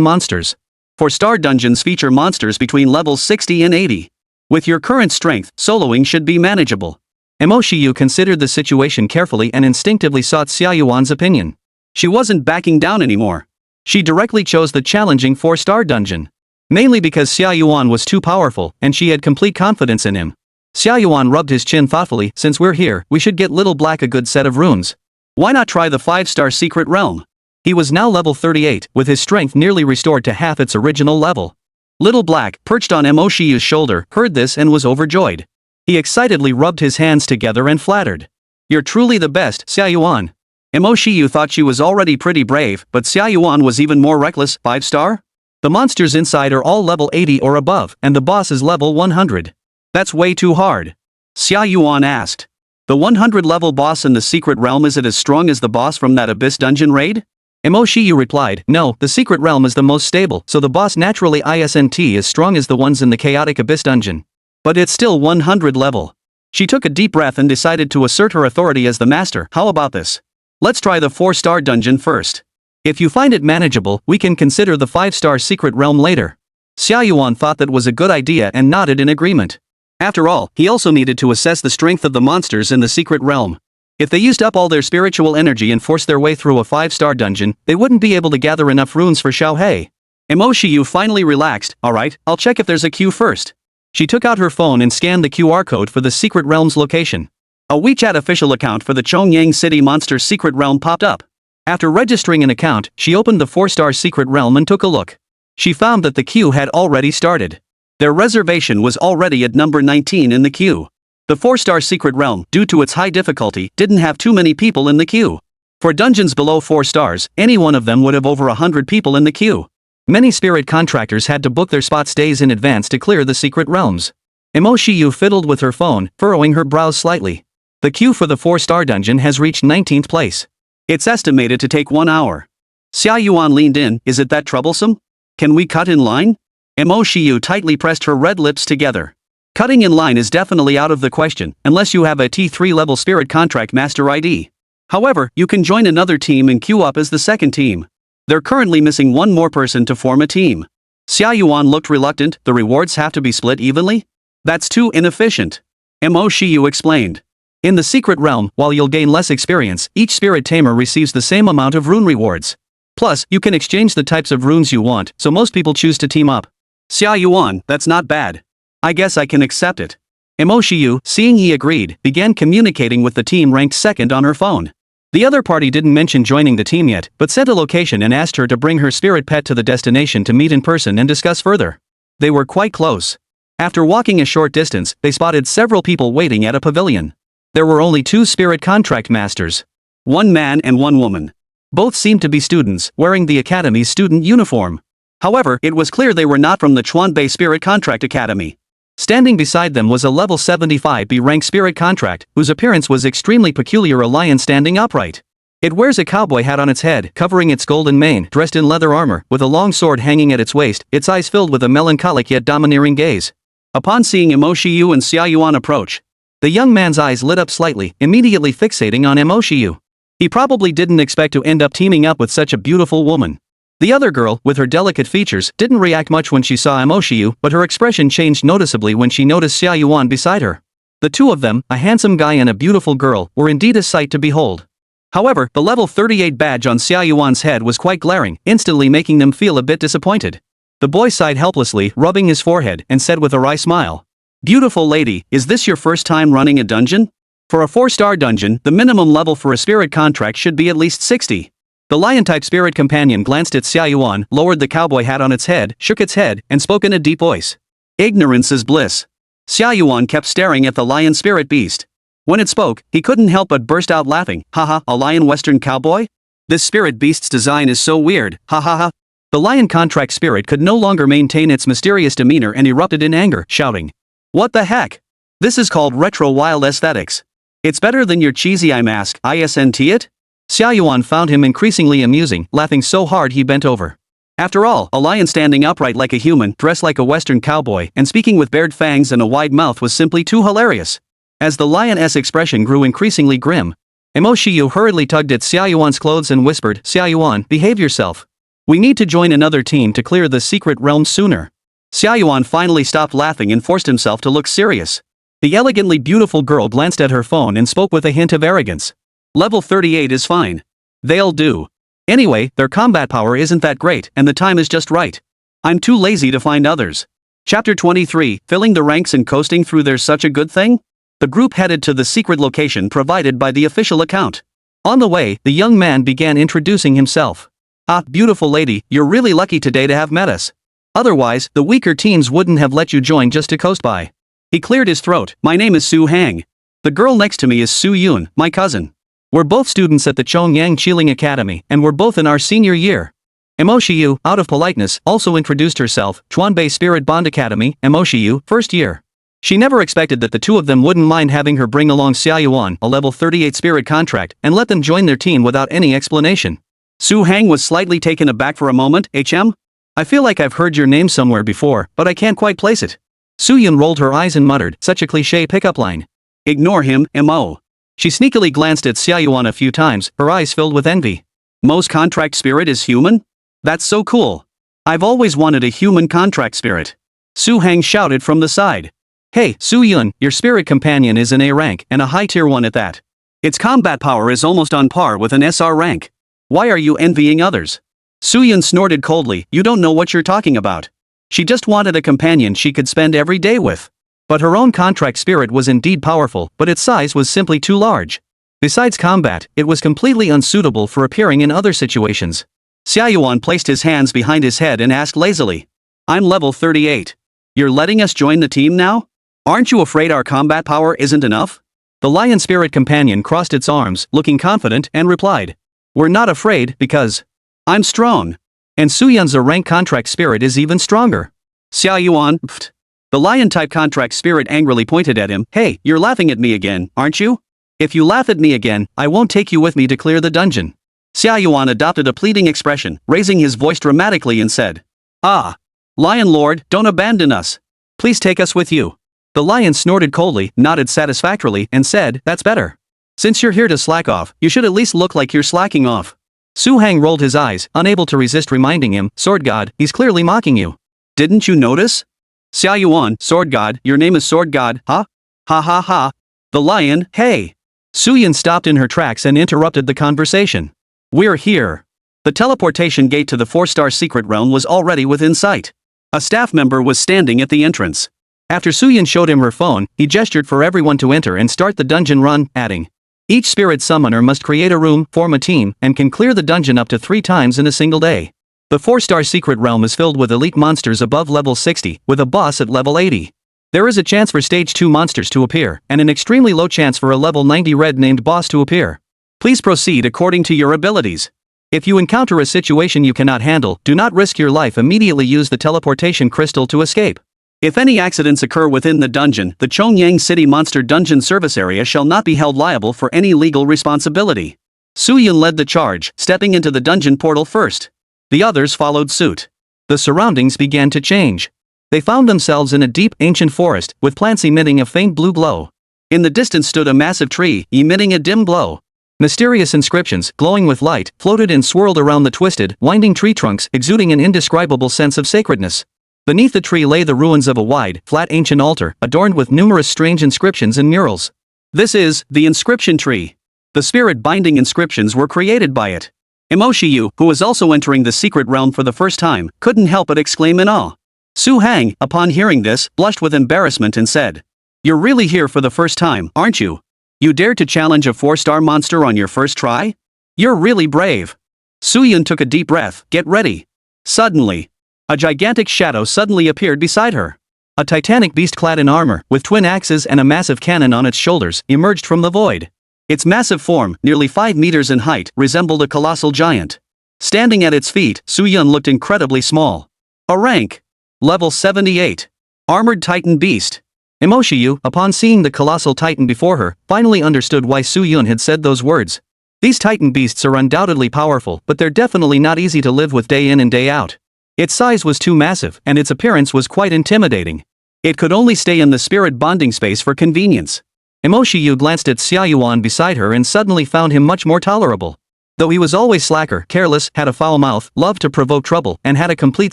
S1: monsters. 4-star dungeons feature monsters between levels 60 and 80. With your current strength, soloing should be manageable. Mo Shiyu considered the situation carefully and instinctively sought Xia Yuan's opinion. She wasn't backing down anymore. She directly chose the challenging 4-star dungeon. Mainly because Xia Yuan was too powerful, and she had complete confidence in him. Xia Yuan rubbed his chin thoughtfully. Since we're here, we should get Little Black a good set of runes. Why not try the 5-star secret realm? He was now level 38, with his strength nearly restored to half its original level. Little Black, perched on Mo Shiyu's shoulder, heard this and was overjoyed. He excitedly rubbed his hands together and flattered. You're truly the best, Xia Yuan. Mo Shiyu thought she was already pretty brave, but Xia Yuan was even more reckless. 5-star? The monsters inside are all level 80 or above, and the boss is level 100. That's way too hard. Xia Yuan asked. The 100-level boss in the secret realm, is it as strong as the boss from that Abyss dungeon raid? Mo Shiyu replied, no, the secret realm is the most stable, so the boss naturally isn't as strong as the ones in the chaotic Abyss dungeon. But it's still 100 level. She took a deep breath and decided to assert her authority as the master. How about this? Let's try the 4-star dungeon first. If you find it manageable, we can consider the 5-star secret realm later. Xia Yuan thought that was a good idea and nodded in agreement. After all, he also needed to assess the strength of the monsters in the secret realm. If they used up all their spiritual energy and forced their way through a 5-star dungeon, they wouldn't be able to gather enough runes for Xiaohei. Mo Shiyu finally relaxed. Alright, I'll check if there's a queue first. She took out her phone and scanned the QR code for the secret realm's location. A WeChat official account for the Chongyang City Monster secret realm popped up. After registering an account, she opened the 4-star secret realm and took a look. She found that the queue had already started. Their reservation was already at number 19 in the queue. The 4-star secret realm, due to its high difficulty, didn't have too many people in the queue. For dungeons below 4 stars, any one of them would have over 100 people in the queue. Many spirit contractors had to book their spots days in advance to clear the secret realms. Mo Shiyu fiddled with her phone, furrowing her brows slightly. The queue for the 4-star dungeon has reached 19th place. It's estimated to take 1 hour. Xia Yuan leaned in. Is it that troublesome? Can we cut in line? Mo Shiyu tightly pressed her red lips together. Cutting in line is definitely out of the question, unless you have a T3 level spirit contract master ID. However, you can join another team and queue up as the second team. They're currently missing one more person to form a team. Xia Yuan looked reluctant. The rewards have to be split evenly? That's too inefficient. Mo Shiyu explained. In the secret realm, while you'll gain less experience, each spirit tamer receives the same amount of rune rewards. Plus, you can exchange the types of runes you want, so most people choose to team up. Xia Yuan, that's not bad. I guess I can accept it. Mo Shiyu, seeing he agreed, began communicating with the team ranked second on her phone. The other party didn't mention joining the team yet, but sent a location and asked her to bring her spirit pet to the destination to meet in person and discuss further. They were quite close. After walking a short distance, they spotted several people waiting at a pavilion. There were only 2 spirit contract masters. 1 man and 1 woman. Both seemed to be students, wearing the academy's student uniform. However, it was clear they were not from the Chuanbei Spirit Contract Academy. Standing beside them was a level 75 B-rank spirit contract, whose appearance was extremely peculiar. A lion standing upright. It wears a cowboy hat on its head, covering its golden mane, dressed in leather armor, with a long sword hanging at its waist, its eyes filled with a melancholic yet domineering gaze. Upon seeing Mo Shiyu and Xia Yuan approach, the young man's eyes lit up slightly, immediately fixating on Mo Shiyu. He probably didn't expect to end up teaming up with such a beautiful woman. The other girl, with her delicate features, didn't react much when she saw Mo Shiyu, but her expression changed noticeably when she noticed Xia Yuan beside her. The two of them, a handsome guy and a beautiful girl, were indeed a sight to behold. However, the level 38 badge on Xia Yuan's head was quite glaring, instantly making them feel a bit disappointed. The boy sighed helplessly, rubbing his forehead, and said with a wry smile, "Beautiful lady, is this your first time running a dungeon? For a 4-star dungeon, the minimum level for a spirit contract should be at least 60. The lion-type spirit companion glanced at Xia Yuan, lowered the cowboy hat on its head, shook its head, and spoke in a deep voice. Ignorance is bliss. Xia Yuan kept staring at the lion spirit beast. When it spoke, he couldn't help but burst out laughing. Haha, a lion western cowboy? This spirit beast's design is so weird, ha ha ha. The lion contract spirit could no longer maintain its mysterious demeanor and erupted in anger, shouting. What the heck? This is called retro wild aesthetics. It's better than your cheesy eye mask, isn't it? Xia Yuan found him increasingly amusing, laughing so hard he bent over. After all, a lion standing upright like a human, dressed like a western cowboy, and speaking with bared fangs and a wide mouth was simply too hilarious. As the lioness' expression grew increasingly grim, Mo Shiyu hurriedly tugged at Xia Yuan's clothes and whispered, "Xia Yuan, behave yourself. We need to join another team to clear the secret realm sooner." Xia Yuan finally stopped laughing and forced himself to look serious. The elegantly beautiful girl glanced at her phone and spoke with a hint of arrogance. "Level 38 is fine. They'll do. Anyway, their combat power isn't that great, and the time is just right. I'm too lazy to find others." Chapter 23, Filling the Ranks and Coasting Through There's Such a Good Thing? The group headed to the secret location provided by the official account. On the way, the young man began introducing himself. "Ah, beautiful lady, you're really lucky today to have met us. Otherwise, the weaker teams wouldn't have let you join just to coast by." He cleared his throat. "My name is Su Hang. The girl next to me is Su Yun, my cousin. We're both students at the Chongyang Qiling Academy, and we're both in our senior year." Mo Shiyu, out of politeness, also introduced herself, Chuanbei Spirit Bond Academy, Mo Shiyu, first year. She never expected that the two of them wouldn't mind having her bring along Xia Yuan, a level 38 spirit contract, and let them join their team without any explanation. Su Hang was slightly taken aback for a moment. "HM? I feel like I've heard your name somewhere before, but I can't quite place it." Su Yun rolled her eyes and muttered, "Such a cliché pickup line." "Ignore him, Mo." She sneakily glanced at Xia Yuan a few times, her eyes filled with envy. "Mo's contract spirit is human? That's so cool. I've always wanted a human contract spirit." Su Hang shouted from the side. "Hey, Su Yun, your spirit companion is an A rank, and a high tier one at that. Its combat power is almost on par with an SR rank. Why are you envying others?" Su Yun snorted coldly. "You don't know what you're talking about. She just wanted a companion she could spend every day with. But her own contract spirit was indeed powerful, but its size was simply too large. Besides combat, it was completely unsuitable for appearing in other situations." Xia Yuan placed his hands behind his head and asked lazily. "I'm level 38. You're letting us join the team now? Aren't you afraid our combat power isn't enough?" The lion spirit companion crossed its arms, looking confident, and replied. "We're not afraid, because I'm strong. And Su Yun's rank contract spirit is even stronger." Xia Yuan, pfft. The lion-type contract spirit angrily pointed at him. "Hey, you're laughing at me again, aren't you? If you laugh at me again, I won't take you with me to clear the dungeon." Xia Yuan adopted a pleading expression, raising his voice dramatically and said, "Ah, Lion Lord, don't abandon us. Please take us with you." The lion snorted coldly, nodded satisfactorily, and said, "That's better. Since you're here to slack off, you should at least look like you're slacking off." Su Hang rolled his eyes, unable to resist reminding him, "Sword God, he's clearly mocking you. Didn't you notice?" Xia Yuan, "Sword God, your name is Sword God, huh? Ha ha ha." The lion, "Hey." Su Yun stopped in her tracks and interrupted the conversation. "We're here." The teleportation gate to the 4-star secret realm was already within sight. A staff member was standing at the entrance. After Su Yun showed him her phone, he gestured for everyone to enter and start the dungeon run, adding, "Each spirit summoner must create a room, form a team, and can clear the dungeon up to 3 times in a single day. The 4-star secret realm is filled with elite monsters above level 60, with a boss at level 80. There is a chance for stage 2 monsters to appear, and an extremely low chance for a level 90 red named boss to appear. Please proceed according to your abilities. If you encounter a situation you cannot handle, do not risk your life. Immediately use the teleportation crystal to escape. If any accidents occur within the dungeon, the Chongyang City Monster Dungeon Service Area shall not be held liable for any legal responsibility." Su Yun led the charge, stepping into the dungeon portal first. The others followed suit. The surroundings began to change. They found themselves in a deep, ancient forest, with plants emitting a faint blue glow. In the distance stood a massive tree, emitting a dim glow. Mysterious inscriptions, glowing with light, floated and swirled around the twisted, winding tree trunks, exuding an indescribable sense of sacredness. Beneath the tree lay the ruins of a wide, flat ancient altar, adorned with numerous strange inscriptions and murals. "This is the inscription tree. The spirit-binding inscriptions were created by it." Mo Shiyu, who was also entering the secret realm for the first time, couldn't help but exclaim in awe. Su Hang, upon hearing this, blushed with embarrassment and said, "You're really here for the first time, aren't you? You dared to challenge a 4-star monster on your first try? You're really brave." Su Yun took a deep breath. "Get ready." Suddenly, a gigantic shadow suddenly appeared beside her. A titanic beast clad in armor, with twin axes and a massive cannon on its shoulders, emerged from the void. Its massive form, nearly 5 meters in height, resembled a colossal giant. Standing at its feet, Su Yun looked incredibly small. A rank. Level 78. Armored Titan Beast. Mo Shiyu, upon seeing the colossal titan before her, finally understood why Su Yun had said those words. These Titan beasts are undoubtedly powerful, but they're definitely not easy to live with day in and day out. Its size was too massive, and its appearance was quite intimidating. It could only stay in the spirit bonding space for convenience. Mo Shiyu glanced at Xia Yuan beside her and suddenly found him much more tolerable. Though he was always slacker, careless, had a foul mouth, loved to provoke trouble, and had a complete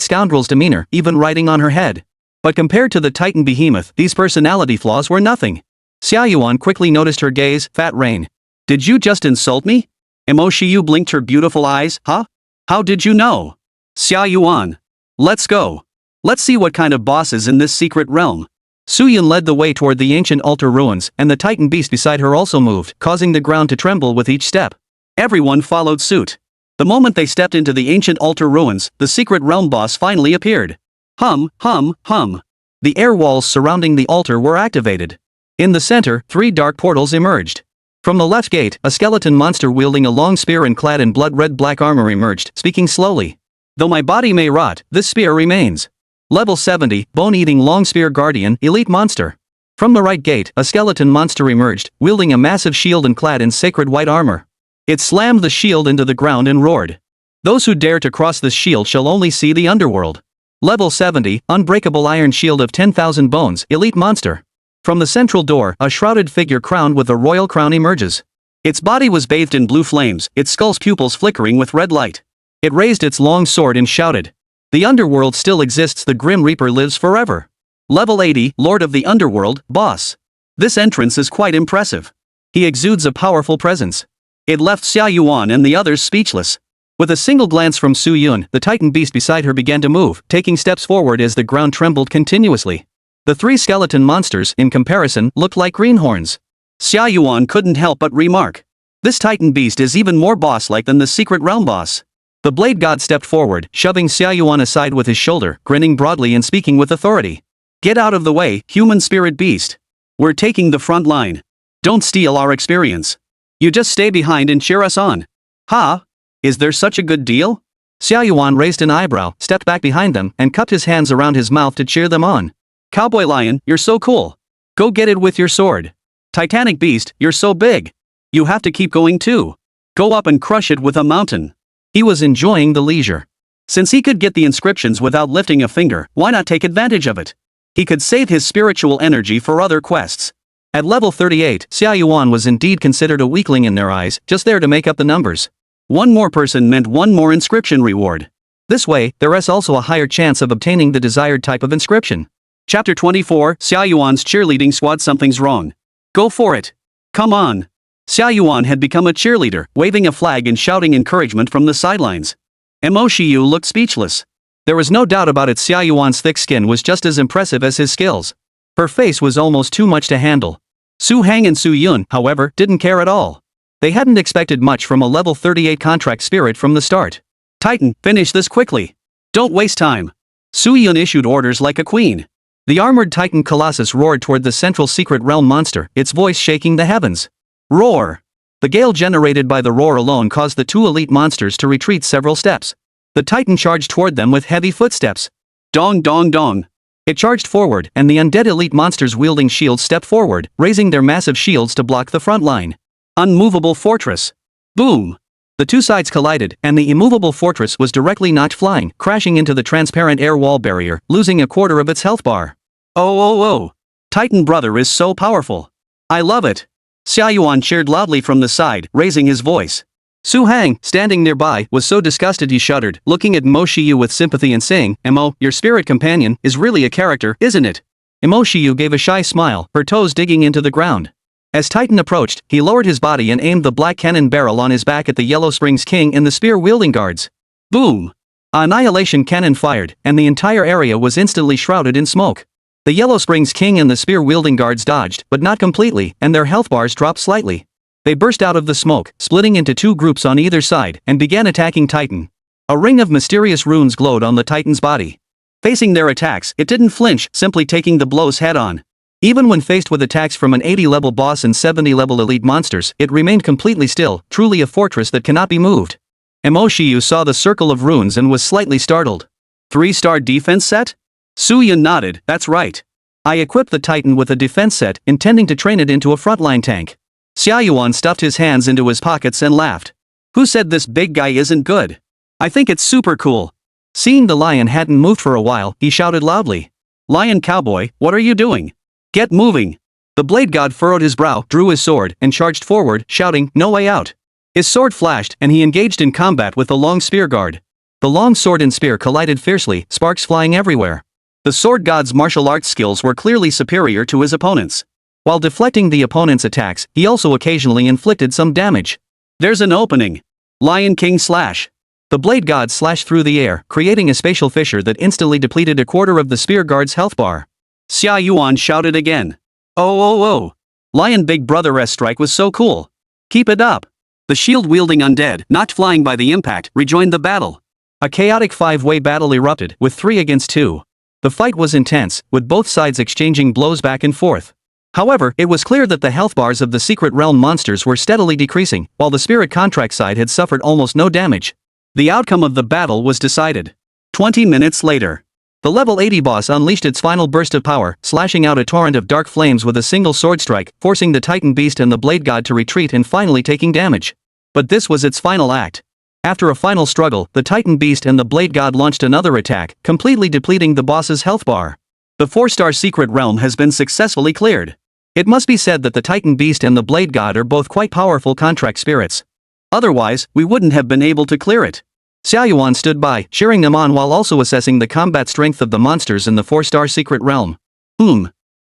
S1: scoundrel's demeanor, even riding on her head. But compared to the Titan behemoth, these personality flaws were nothing. Xia Yuan quickly noticed her gaze. Fat Rain. Did you just insult me? Mo Shiyu blinked her beautiful eyes. Huh? How did you know? Xia Yuan. Let's go. Let's see what kind of boss is in this secret realm. Su Yun led the way toward the ancient altar ruins, and the Titan beast beside her also moved, causing the ground to tremble with each step. Everyone followed suit. The moment they stepped into the ancient altar ruins, the secret realm boss finally appeared. Hum, hum, hum. The air walls surrounding the altar were activated. In the center, 3 dark portals emerged. From the left gate, a skeleton monster wielding a long spear and clad in blood-red-black armor emerged, speaking slowly. Though my body may rot, this spear remains. Level 70, bone-eating long spear guardian, elite monster. From the right gate, a skeleton monster emerged, wielding a massive shield and clad in sacred white armor. It slammed the shield into the ground and roared. Those who dare to cross this shield shall only see the underworld. Level 70, unbreakable iron shield of 10,000 bones, elite monster. From the central door, a shrouded figure crowned with a royal crown emerges. Its body was bathed in blue flames, its skull's pupils flickering with red light. It raised its long sword and shouted. The underworld still exists, the Grim Reaper lives forever. Level 80, Lord of the Underworld, boss. This entrance is quite impressive. He exudes a powerful presence. It left Xia Yuan and the others speechless. With a single glance from Su Yun, the Titan beast beside her began to move, taking steps forward as the ground trembled continuously. The 3 skeleton monsters, in comparison, looked like greenhorns. Xia Yuan couldn't help but remark. This Titan beast is even more boss-like than the secret realm boss. The Blade God stepped forward, shoving Xia Yuan aside with his shoulder, grinning broadly and speaking with authority. Get out of the way, human spirit beast. We're taking the front line. Don't steal our experience. You just stay behind and cheer us on. Ha? Is there such a good deal? Xia Yuan raised an eyebrow, stepped back behind them, and cupped his hands around his mouth to cheer them on. Cowboy Lion, you're so cool. Go get it with your sword. Titanic Beast, you're so big. You have to keep going too. Go up and crush it with a mountain. He was enjoying the leisure. Since he could get the inscriptions without lifting a finger, why not take advantage of it? He could save his spiritual energy for other quests. At level 38, Xia Yuan was indeed considered a weakling in their eyes, just there to make up the numbers. One more person meant one more inscription reward. This way, there is also a higher chance of obtaining the desired type of inscription. Chapter 24, Xia Yuan's cheerleading squad. Something's wrong. Go for it. Come on. Xia Yuan had become a cheerleader, waving a flag and shouting encouragement from the sidelines. Mo Shiyu looked speechless. There was no doubt about it, Xia Yuan's thick skin was just as impressive as his skills. Her face was almost too much to handle. Su Hang and Su Yun, however, didn't care at all. They hadn't expected much from a level 38 contract spirit from the start. Titan, finish this quickly. Don't waste time. Su Yun issued orders like a queen. The armored Titan Colossus roared toward the central secret realm monster, its voice shaking the heavens. Roar! The gale generated by the roar alone caused the 2 elite monsters to retreat several steps. The Titan charged toward them with heavy footsteps. Dong dong dong. It charged forward, and the undead elite monsters wielding shields stepped forward, raising their massive shields to block the front line. Unmovable fortress. Boom! The 2 sides collided, and the immovable fortress was directly knocked flying, crashing into the transparent air wall barrier, losing a quarter of its health bar. Oh! Titan brother is so powerful. I love it. Xia Yuan cheered loudly from the side, raising his voice. Su Hang, standing nearby, was so disgusted he shuddered, looking at Mo Shiyu with sympathy and saying, Mo, your spirit companion, is really a character, isn't it? Mo Shiyu gave a shy smile, her toes digging into the ground. As Titan approached, he lowered his body and aimed the black cannon barrel on his back at the Yellow Springs King and the spear-wielding guards. Boom! Annihilation cannon fired, and the entire area was instantly shrouded in smoke. The Yellow Springs King and the spear-wielding guards dodged, but not completely, and their health bars dropped slightly. They burst out of the smoke, splitting into 2 groups on either side, and began attacking Titan. A ring of mysterious runes glowed on the Titan's body. Facing their attacks, it didn't flinch, simply taking the blows head-on. Even when faced with attacks from an 80-level boss and 70-level elite monsters, it remained completely still, truly a fortress that cannot be moved. Mo Shiyu saw the circle of runes and was slightly startled. 3-star defense set? Su Yun nodded, that's right. I equipped the Titan with a defense set, intending to train it into a frontline tank. Xia Yuan stuffed his hands into his pockets and laughed. Who said this big guy isn't good? I think it's super cool. Seeing the lion hadn't moved for a while, he shouted loudly. Lion cowboy, what are you doing? Get moving. The blade god furrowed his brow, drew his sword, and charged forward, shouting, no way out. His sword flashed, and he engaged in combat with the long spear guard. The long sword and spear collided fiercely, sparks flying everywhere. The sword god's martial arts skills were clearly superior to his opponents. While deflecting the opponent's attacks, he also occasionally inflicted some damage. There's an opening. Lion King slash. The blade god slashed through the air, creating a spatial fissure that instantly depleted a quarter of the spear guard's health bar. Xia Yuan shouted again. Oh. Lion Big Brother's strike was so cool. Keep it up. The shield-wielding undead, not flying by the impact, rejoined the battle. A chaotic five-way battle erupted, with 3 against 2. The fight was intense, with both sides exchanging blows back and forth. However, it was clear that the health bars of the Secret Realm monsters were steadily decreasing, while the Spirit Contract side had suffered almost no damage. The outcome of the battle was decided. 20 minutes later. The level 80 boss unleashed its final burst of power, slashing out a torrent of dark flames with a single sword strike, forcing the Titan Beast and the Blade God to retreat and finally taking damage. But this was its final act. After a final struggle, the Titan Beast and the Blade God launched another attack, completely depleting the boss's health bar. The 4-star Secret Realm has been successfully cleared. It must be said that the Titan Beast and the Blade God are both quite powerful contract spirits. Otherwise, we wouldn't have been able to clear it. Xia Yuan stood by, cheering them on while also assessing the combat strength of the monsters in the 4-star Secret Realm.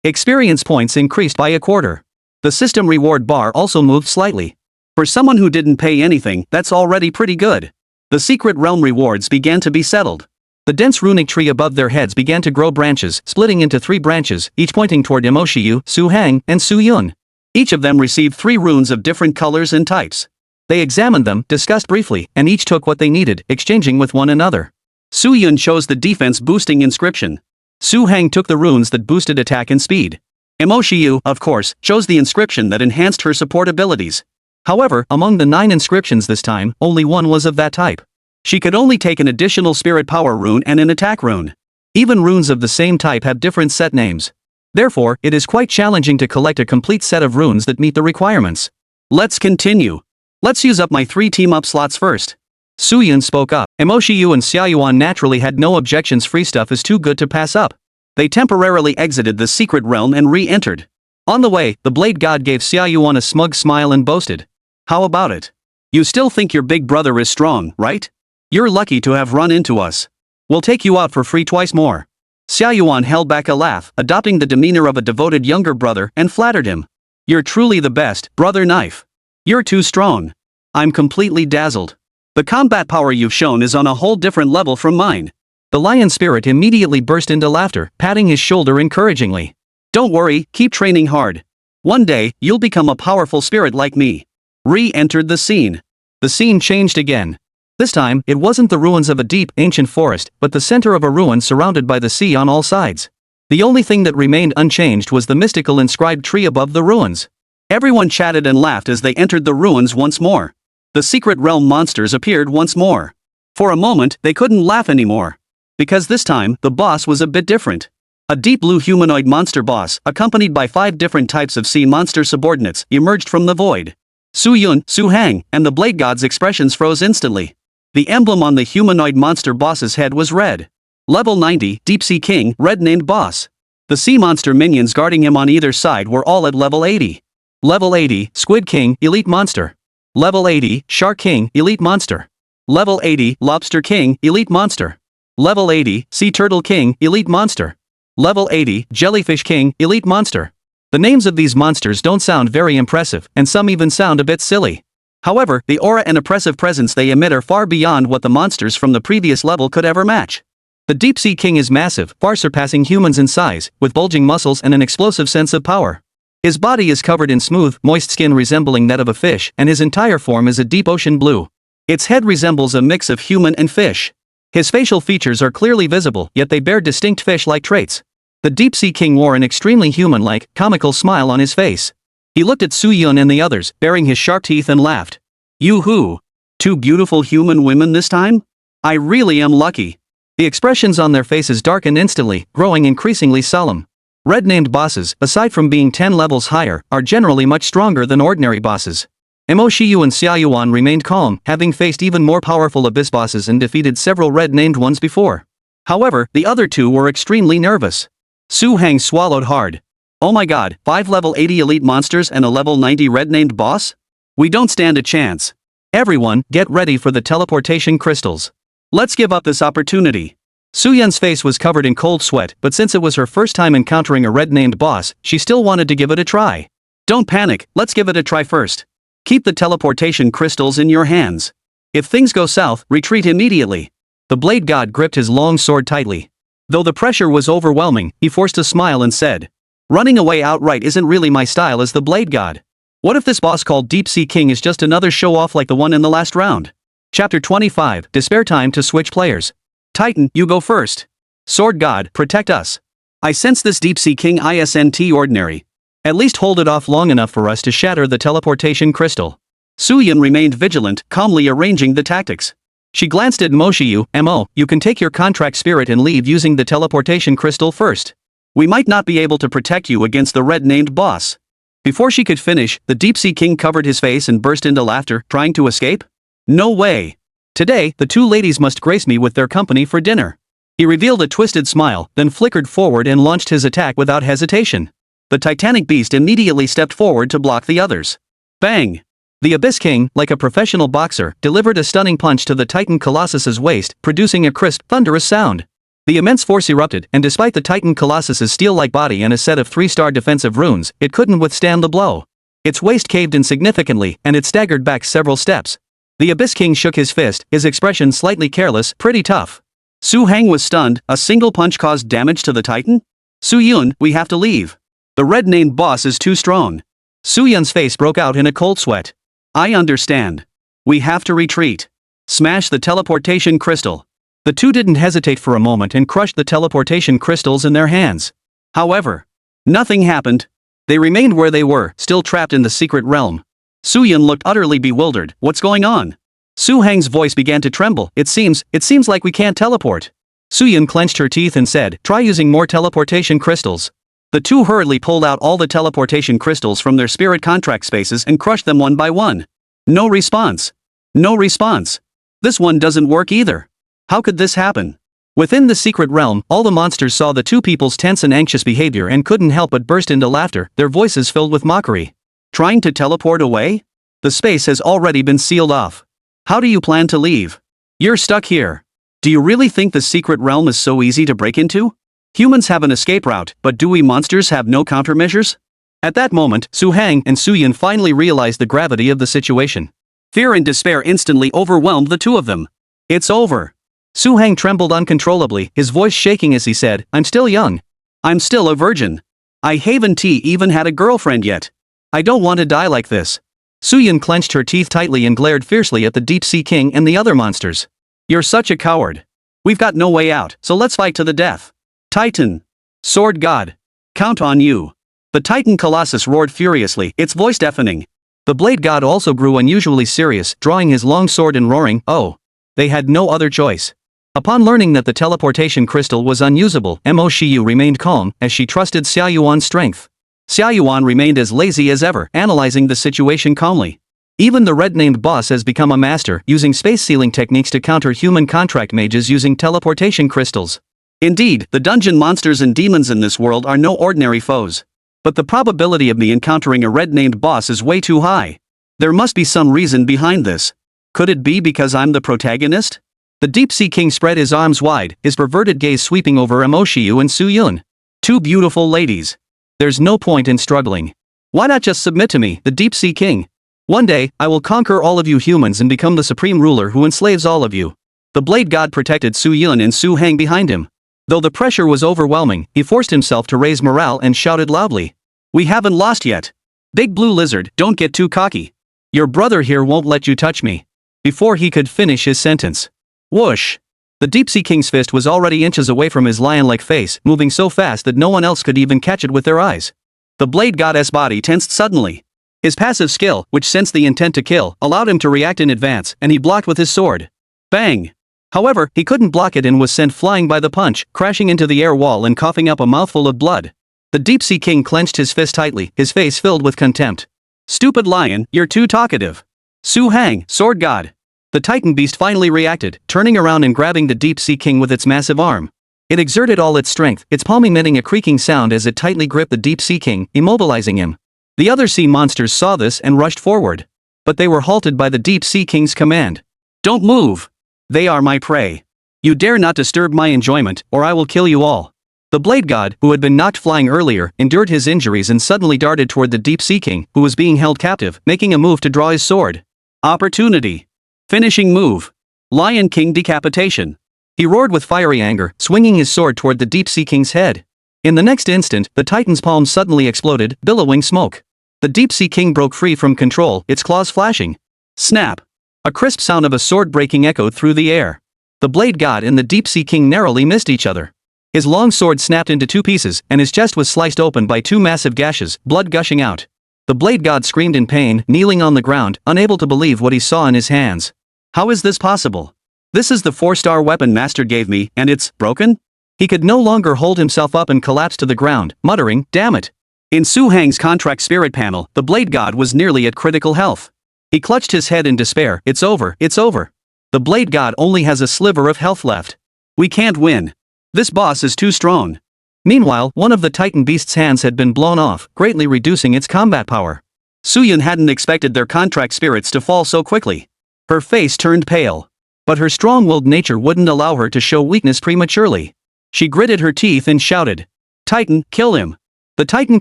S1: Experience points increased by a quarter. The system reward bar also moved slightly. For someone who didn't pay anything, that's already pretty good. The Secret Realm rewards began to be settled. The dense runic tree above their heads began to grow branches, splitting into 3 branches, each pointing toward Mo Shiyu, Su Hang, and Su Yun. Each of them received 3 runes of different colors and types. They examined them, discussed briefly, and each took what they needed, exchanging with one another. Su Yun chose the defense-boosting inscription. Su Hang took the runes that boosted attack and speed. Mo Shiyu, of course, chose the inscription that enhanced her support abilities. However, among the 9 inscriptions this time, only one was of that type. She could only take an additional spirit power rune and an attack rune. Even runes of the same type have different set names. Therefore, it is quite challenging to collect a complete set of runes that meet the requirements. Let's continue. Let's use up my 3 team-up slots first. Su Yun spoke up. Mo Shiyu and Xia Yuan naturally had no objections. Free stuff is too good to pass up. They temporarily exited the Secret Realm and re-entered. On the way, the Blade God gave Xia Yuan a smug smile and boasted. How about it? You still think your big brother is strong, right? You're lucky to have run into us. We'll take you out for free twice more. Xia Yuan held back a laugh, adopting the demeanor of a devoted younger brother, and flattered him. You're truly the best, brother knife. You're too strong. I'm completely dazzled. The combat power you've shown is on a whole different level from mine. The lion spirit immediately burst into laughter, patting his shoulder encouragingly. Don't worry, keep training hard. One day, you'll become a powerful spirit like me. Re-entered the scene. The scene changed again. This time, it wasn't the ruins of a deep, ancient forest, but the center of a ruin surrounded by the sea on all sides. The only thing that remained unchanged was the mystical inscribed tree above the ruins. Everyone chatted and laughed as they entered the ruins once more. The Secret Realm monsters appeared once more. For a moment, they couldn't laugh anymore. Because this time, the boss was a bit different. A deep blue humanoid monster boss, accompanied by 5 different types of sea monster subordinates, emerged from the void. Su Yun, Su Hang, and the Blade God's expressions froze instantly. The emblem on the humanoid monster boss's head was red. Level 90, Deep Sea King, red named boss. The sea monster minions guarding him on either side were all at level 80. Level 80, Squid King, elite monster. Level 80, Shark King, elite monster. Level 80, Lobster King, elite monster. Level 80, Sea Turtle King, elite monster. Level 80, Jellyfish King, elite monster. The names of these monsters don't sound very impressive, and some even sound a bit silly. However, the aura and oppressive presence they emit are far beyond what the monsters from the previous level could ever match. The Deep Sea King is massive, far surpassing humans in size, with bulging muscles and an explosive sense of power. His body is covered in smooth, moist skin resembling that of a fish, and his entire form is a deep ocean blue. Its head resembles a mix of human and fish. His facial features are clearly visible, yet they bear distinct fish-like traits. The Deep Sea King wore an extremely human-like, comical smile on his face. He looked at Su Yun and the others, baring his sharp teeth, and laughed. Yoo-hoo! 2 beautiful human women this time? I really am lucky. The expressions on their faces darkened instantly, growing increasingly solemn. Red-named bosses, aside from being 10 levels higher, are generally much stronger than ordinary bosses. Mo Shiyu and Xia Yuan remained calm, having faced even more powerful abyss bosses and defeated several red-named ones before. However, the other two were extremely nervous. Su Hang swallowed hard. Oh my god, 5 level 80 elite monsters and a level 90 red-named boss? We don't stand a chance. Everyone, get ready for the teleportation crystals. Let's give up this opportunity. Su Yun's face was covered in cold sweat, but since it was her first time encountering a red-named boss, she still wanted to give it a try. Don't panic, let's give it a try first. Keep the teleportation crystals in your hands. If things go south, retreat immediately. The blade god gripped his long sword tightly. Though the pressure was overwhelming, he forced a smile and said, "Running away outright isn't really my style as the blade god. What if this boss called Deep Sea King is just another show-off like the one in the last round?" Chapter 25, Despair. Time to switch players. Titan, you go first. Sword god, protect us. I sense this Deep Sea King isn't ordinary. At least hold it off long enough for us to shatter the teleportation crystal. Su Yun remained vigilant, calmly arranging the tactics. She glanced at Mo Shiyu. "Mo, you can take your contract spirit and leave using the teleportation crystal first. We might not be able to protect you against the red-named boss." Before she could finish, the Deep Sea King covered his face and burst into laughter, trying to escape. No way. Today, the two ladies must grace me with their company for dinner. He revealed a twisted smile, then flickered forward and launched his attack without hesitation. The Titanic beast immediately stepped forward to block the others. Bang! The Abyss King, like a professional boxer, delivered a stunning punch to the Titan Colossus's waist, producing a crisp, thunderous sound. The immense force erupted, and despite the Titan Colossus's steel-like body and a set of 3-star defensive runes, it couldn't withstand the blow. Its waist caved in significantly, and it staggered back several steps. The Abyss King shook his fist, his expression slightly careless, pretty tough. Su Hang was stunned. A single punch caused damage to the Titan? Su Yun, we have to leave. The red-named boss is too strong. Su Yun's face broke out in a cold sweat. I understand. We have to retreat. Smash the teleportation crystal. The two didn't hesitate for a moment and crushed the teleportation crystals in their hands. However, nothing happened. They remained where they were, still trapped in the secret realm. Su Yun looked utterly bewildered. What's going on? Su Hang's voice began to tremble. It seems like we can't teleport. Su Yun clenched her teeth and said, "Try using more teleportation crystals." The two hurriedly pulled out all the teleportation crystals from their spirit contract spaces and crushed them one by one. No response. No response. This one doesn't work either. How could this happen? Within the secret realm, all the monsters saw the two people's tense and anxious behavior and couldn't help but burst into laughter, their voices filled with mockery. Trying to teleport away? The space has already been sealed off. How do you plan to leave? You're stuck here. Do you really think the secret realm is so easy to break into? Humans have an escape route, but do we monsters have no countermeasures? At that moment, Su Hang and Su Yun finally realized the gravity of the situation. Fear and despair instantly overwhelmed the two of them. It's over. Su Hang trembled uncontrollably, his voice shaking as he said, "I'm still young. I'm still a virgin. I haven't even had a girlfriend yet. I don't want to die like this." Su Yun clenched her teeth tightly and glared fiercely at the Deep Sea King and the other monsters. "You're such a coward. We've got no way out, so let's fight to the death. Titan. Sword God. Count on you." The Titan Colossus roared furiously, its voice deafening. The Blade God also grew unusually serious, drawing his long sword and roaring, "Oh." They had no other choice. Upon learning that the teleportation crystal was unusable, Mo Shiyu remained calm, as she trusted Xia Yuan's strength. Xia Yuan remained as lazy as ever, analyzing the situation calmly. Even the red-named boss has become a master, using space-sealing techniques to counter human contract mages using teleportation crystals. Indeed, the dungeon monsters and demons in this world are no ordinary foes. But the probability of me encountering a red-named boss is way too high. There must be some reason behind this. Could it be because I'm the protagonist? The Deep Sea King spread his arms wide, his perverted gaze sweeping over Mo Shiyu and Su Yun. Two beautiful ladies. There's no point in struggling. Why not just submit to me, the Deep Sea King? One day, I will conquer all of you humans and become the supreme ruler who enslaves all of you. The Blade God protected Su Yun and Su Hang behind him. Though the pressure was overwhelming, he forced himself to raise morale and shouted loudly. "We haven't lost yet. Big Blue Lizard, don't get too cocky. Your brother here won't let you touch me." Before he could finish his sentence. Whoosh! The Deep Sea King's fist was already inches away from his lion-like face, moving so fast that no one else could even catch it with their eyes. The Blade God's body tensed suddenly. His passive skill, which sensed the intent to kill, allowed him to react in advance, and he blocked with his sword. Bang! However, he couldn't block it and was sent flying by the punch, crashing into the air wall and coughing up a mouthful of blood. The Deep-Sea King clenched his fist tightly, his face filled with contempt. Stupid lion, you're too talkative. Su Hang, sword god. The Titan beast finally reacted, turning around and grabbing the Deep-Sea King with its massive arm. It exerted all its strength, its palm emitting a creaking sound as it tightly gripped the Deep-Sea King, immobilizing him. The other sea monsters saw this and rushed forward. But they were halted by the Deep-Sea King's command. Don't move! They are my prey. You dare not disturb my enjoyment, or I will kill you all. The Blade God, who had been knocked flying earlier, endured his injuries and suddenly darted toward the Deep-Sea King, who was being held captive, making a move to draw his sword. Opportunity. Finishing move. Lion King decapitation. He roared with fiery anger, swinging his sword toward the Deep-Sea King's head. In the next instant, the Titan's palm suddenly exploded, billowing smoke. The Deep-Sea King broke free from control, its claws flashing. Snap. A crisp sound of a sword breaking echoed through the air. The Blade God and the Deep-Sea King narrowly missed each other. His long sword snapped into two pieces, and his chest was sliced open by two massive gashes, blood gushing out. The Blade God screamed in pain, kneeling on the ground, unable to believe what he saw in his hands. How is this possible? This is the 4-star weapon Master gave me, and it's broken? He could no longer hold himself up and collapsed to the ground, muttering, damn it. In Su Hang's contract spirit panel, the Blade God was nearly at critical health. He clutched his head in despair. It's over, it's over. The Blade God only has a sliver of health left. We can't win. This boss is too strong. Meanwhile, one of the Titan Beast's hands had been blown off, greatly reducing its combat power. Su Yun hadn't expected their contract spirits to fall so quickly. Her face turned pale. But her strong-willed nature wouldn't allow her to show weakness prematurely. She gritted her teeth and shouted, Titan, kill him. The Titan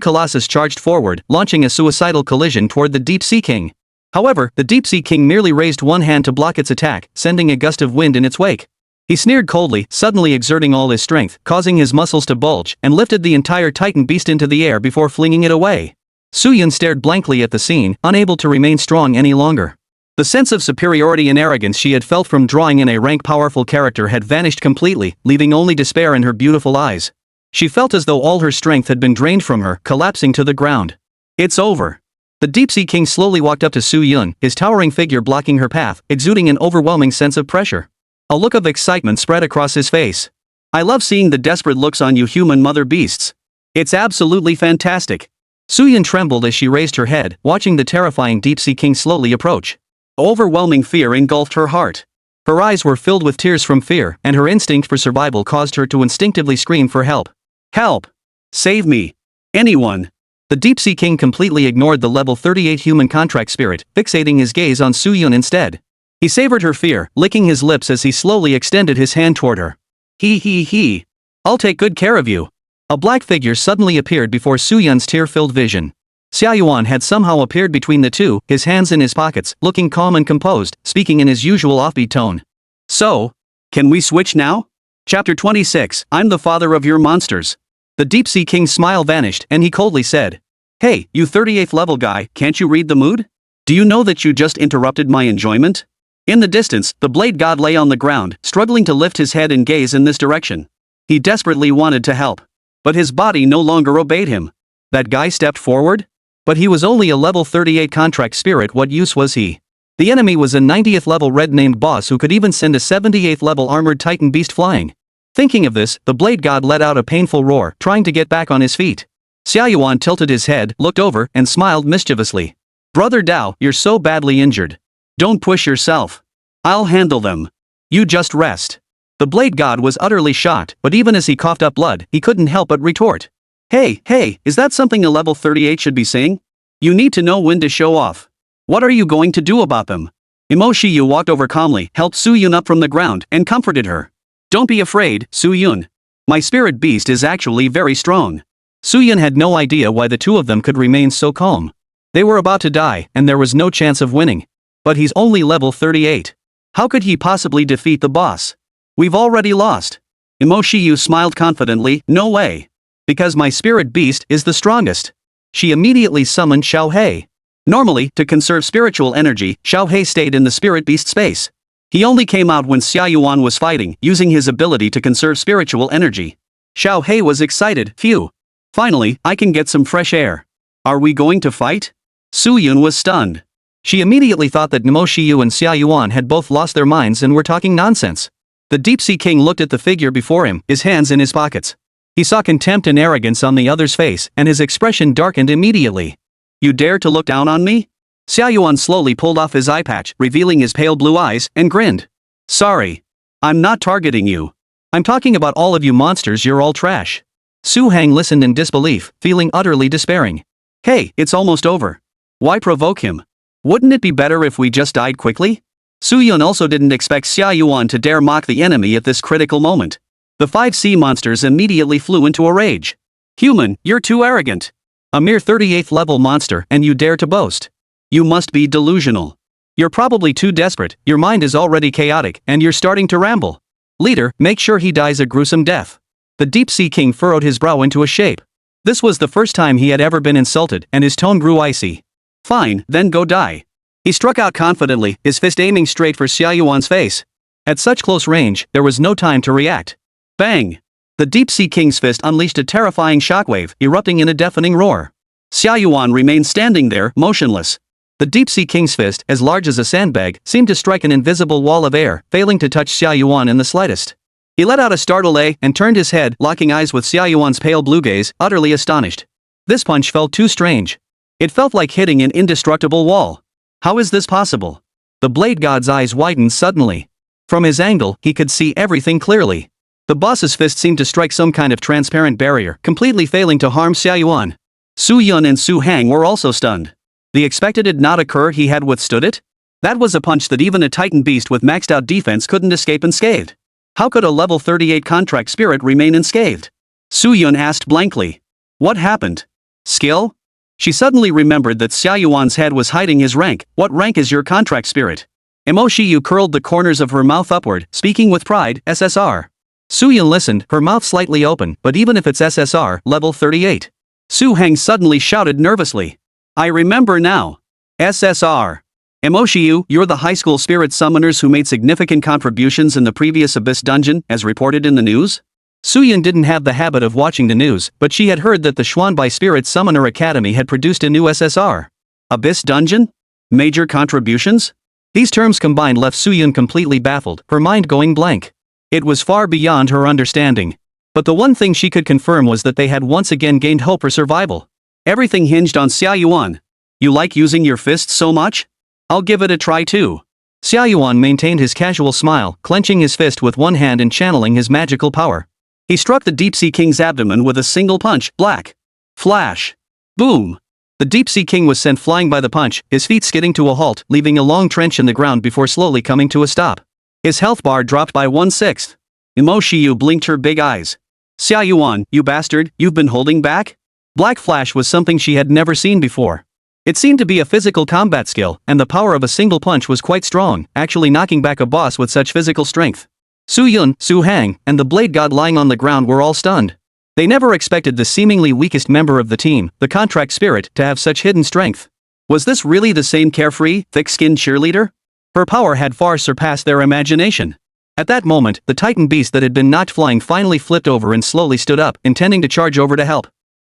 S1: Colossus charged forward, launching a suicidal collision toward the Deep-Sea King. However, the Deep-Sea King merely raised one hand to block its attack, sending a gust of wind in its wake. He sneered coldly, suddenly exerting all his strength, causing his muscles to bulge, and lifted the entire Titan beast into the air before flinging it away. Su Yun stared blankly at the scene, unable to remain strong any longer. The sense of superiority and arrogance she had felt from drawing in a rank-powerful character had vanished completely, leaving only despair in her beautiful eyes. She felt as though all her strength had been drained from her, collapsing to the ground. It's over. The Deep-Sea King slowly walked up to Su Yun, his towering figure blocking her path, exuding an overwhelming sense of pressure. A look of excitement spread across his face. I love seeing the desperate looks on you human mother beasts. It's absolutely fantastic. Su Yun trembled as she raised her head, watching the terrifying Deep-Sea King slowly approach. Overwhelming fear engulfed her heart. Her eyes were filled with tears from fear, and her instinct for survival caused her to instinctively scream for help. Help! Save me! Anyone! The Deep-Sea King completely ignored the level 38 human contract spirit, fixating his gaze on Su Yun instead. He savored her fear, licking his lips as he slowly extended his hand toward her. He. I'll take good care of you. A black figure suddenly appeared before Su Yun's tear-filled vision. Xia Yuan had somehow appeared between the two, his hands in his pockets, looking calm and composed, speaking in his usual offbeat tone. So, can we switch now? Chapter 26, I'm the father of your monsters. The Deep-Sea King's smile vanished, and he coldly said, Hey, you 38th level guy, can't you read the mood? Do you know that you just interrupted my enjoyment? In the distance, the Blade God lay on the ground, struggling to lift his head and gaze in this direction. He desperately wanted to help. But his body no longer obeyed him. That guy stepped forward? But he was only a level 38 contract spirit. What use was he? The enemy was a 90th level red-named boss who could even send a 78th level armored Titan beast flying. Thinking of this, the Blade God let out a painful roar, trying to get back on his feet. Xia Yuan tilted his head, looked over, and smiled mischievously. Brother Dao, you're so badly injured. Don't push yourself. I'll handle them. You just rest. The Blade God was utterly shocked, but even as he coughed up blood, he couldn't help but retort. Hey, is that something a level 38 should be saying? You need to know when to show off. What are you going to do about them? Mo Shiyu walked over calmly, helped Su Yun up from the ground, and comforted her. Don't be afraid, Su Yun. My spirit beast is actually very strong. Su Yun had no idea why the two of them could remain so calm. They were about to die, and there was no chance of winning. But he's only level 38. How could he possibly defeat the boss? We've already lost. Mo Shiyu smiled confidently, no way. Because my spirit beast is the strongest. She immediately summoned Xiao Hei. Normally, to conserve spiritual energy, Xiao Hei stayed in the spirit beast space. He only came out when Xia Yuan was fighting, using his ability to conserve spiritual energy. Xiao Hei was excited, phew. Finally, I can get some fresh air. Are we going to fight? Su Yun was stunned. She immediately thought that Mo Shiyu and Xia Yuan had both lost their minds and were talking nonsense. The Deep-Sea King looked at the figure before him, his hands in his pockets. He saw contempt and arrogance on the other's face, and his expression darkened immediately. You dare to look down on me? Xia Yuan slowly pulled off his eye patch, revealing his pale blue eyes, and grinned. Sorry. I'm not targeting you. I'm talking about all of you monsters, you're all trash. Su Hang listened in disbelief, feeling utterly despairing. Hey, it's almost over. Why provoke him? Wouldn't it be better if we just died quickly? Su Yun also didn't expect Xia Yuan to dare mock the enemy at this critical moment. The 5 sea monsters immediately flew into a rage. Human, you're too arrogant. A mere 38th level monster and you dare to boast. You must be delusional. You're probably too desperate, your mind is already chaotic, and you're starting to ramble. Leader, make sure he dies a gruesome death. The Deep Sea King furrowed his brow into a shape. This was the first time he had ever been insulted, and his tone grew icy. Fine, then go die. He struck out confidently, his fist aiming straight for Xia Yuan's face. At such close range, there was no time to react. Bang! The Deep Sea King's fist unleashed a terrifying shockwave, erupting in a deafening roar. Xia Yuan remained standing there, motionless. The Deep Sea King's fist, as large as a sandbag, seemed to strike an invisible wall of air, failing to touch Xia Yuan in the slightest. He let out a startled "eh" and turned his head, locking eyes with Xia Yuan's pale blue gaze, utterly astonished. This punch felt too strange. It felt like hitting an indestructible wall. How is this possible? The Blade God's eyes widened suddenly. From his angle, he could see everything clearly. The boss's fist seemed to strike some kind of transparent barrier, completely failing to harm Xia Yuan. Su Yun and Su Hang were also stunned. The expected did not occur, he had withstood it? That was a punch that even a titan beast with maxed out defense couldn't escape unscathed. How could a level 38 contract spirit remain unscathed? Su Yun asked blankly. What happened? Skill? She suddenly remembered that Xia Yuan's head was hiding his rank. What rank is your contract spirit? Mo Shiyu curled the corners of her mouth upward, speaking with pride, SSR. Su Yun listened, her mouth slightly open, but even if it's SSR, level 38. Su Hang suddenly shouted nervously. I remember now. SSR. Mo Shiyu, you're the high school spirit summoners who made significant contributions in the previous Abyss dungeon, as reported in the news? Su Yun didn't have the habit of watching the news, but she had heard that the Xuanbai Spirit Summoner Academy had produced a new SSR. Abyss dungeon? Major contributions? These terms combined left Su Yun completely baffled, her mind going blank. It was far beyond her understanding. But the one thing she could confirm was that they had once again gained hope for survival. Everything hinged on Xia Yuan. You like using your fists so much? I'll give it a try too. Xia Yuan maintained his casual smile, clenching his fist with one hand and channeling his magical power. He struck the Deep Sea King's abdomen with a single punch, black. Flash. Boom. The Deep Sea King was sent flying by the punch, his feet skidding to a halt, leaving a long trench in the ground before slowly coming to a stop. His health bar dropped by 1/6. Mo Shiyu blinked her big eyes. Xia Yuan, you bastard, you've been holding back? Black Flash was something she had never seen before. It seemed to be a physical combat skill, and the power of a single punch was quite strong, actually knocking back a boss with such physical strength. Su Yun, Su Hang, and the Blade God lying on the ground were all stunned. They never expected the seemingly weakest member of the team, the contract spirit, to have such hidden strength. Was this really the same carefree, thick-skinned cheerleader? Her power had far surpassed their imagination. At that moment, the Titan beast that had been knocked flying finally flipped over and slowly stood up, intending to charge over to help.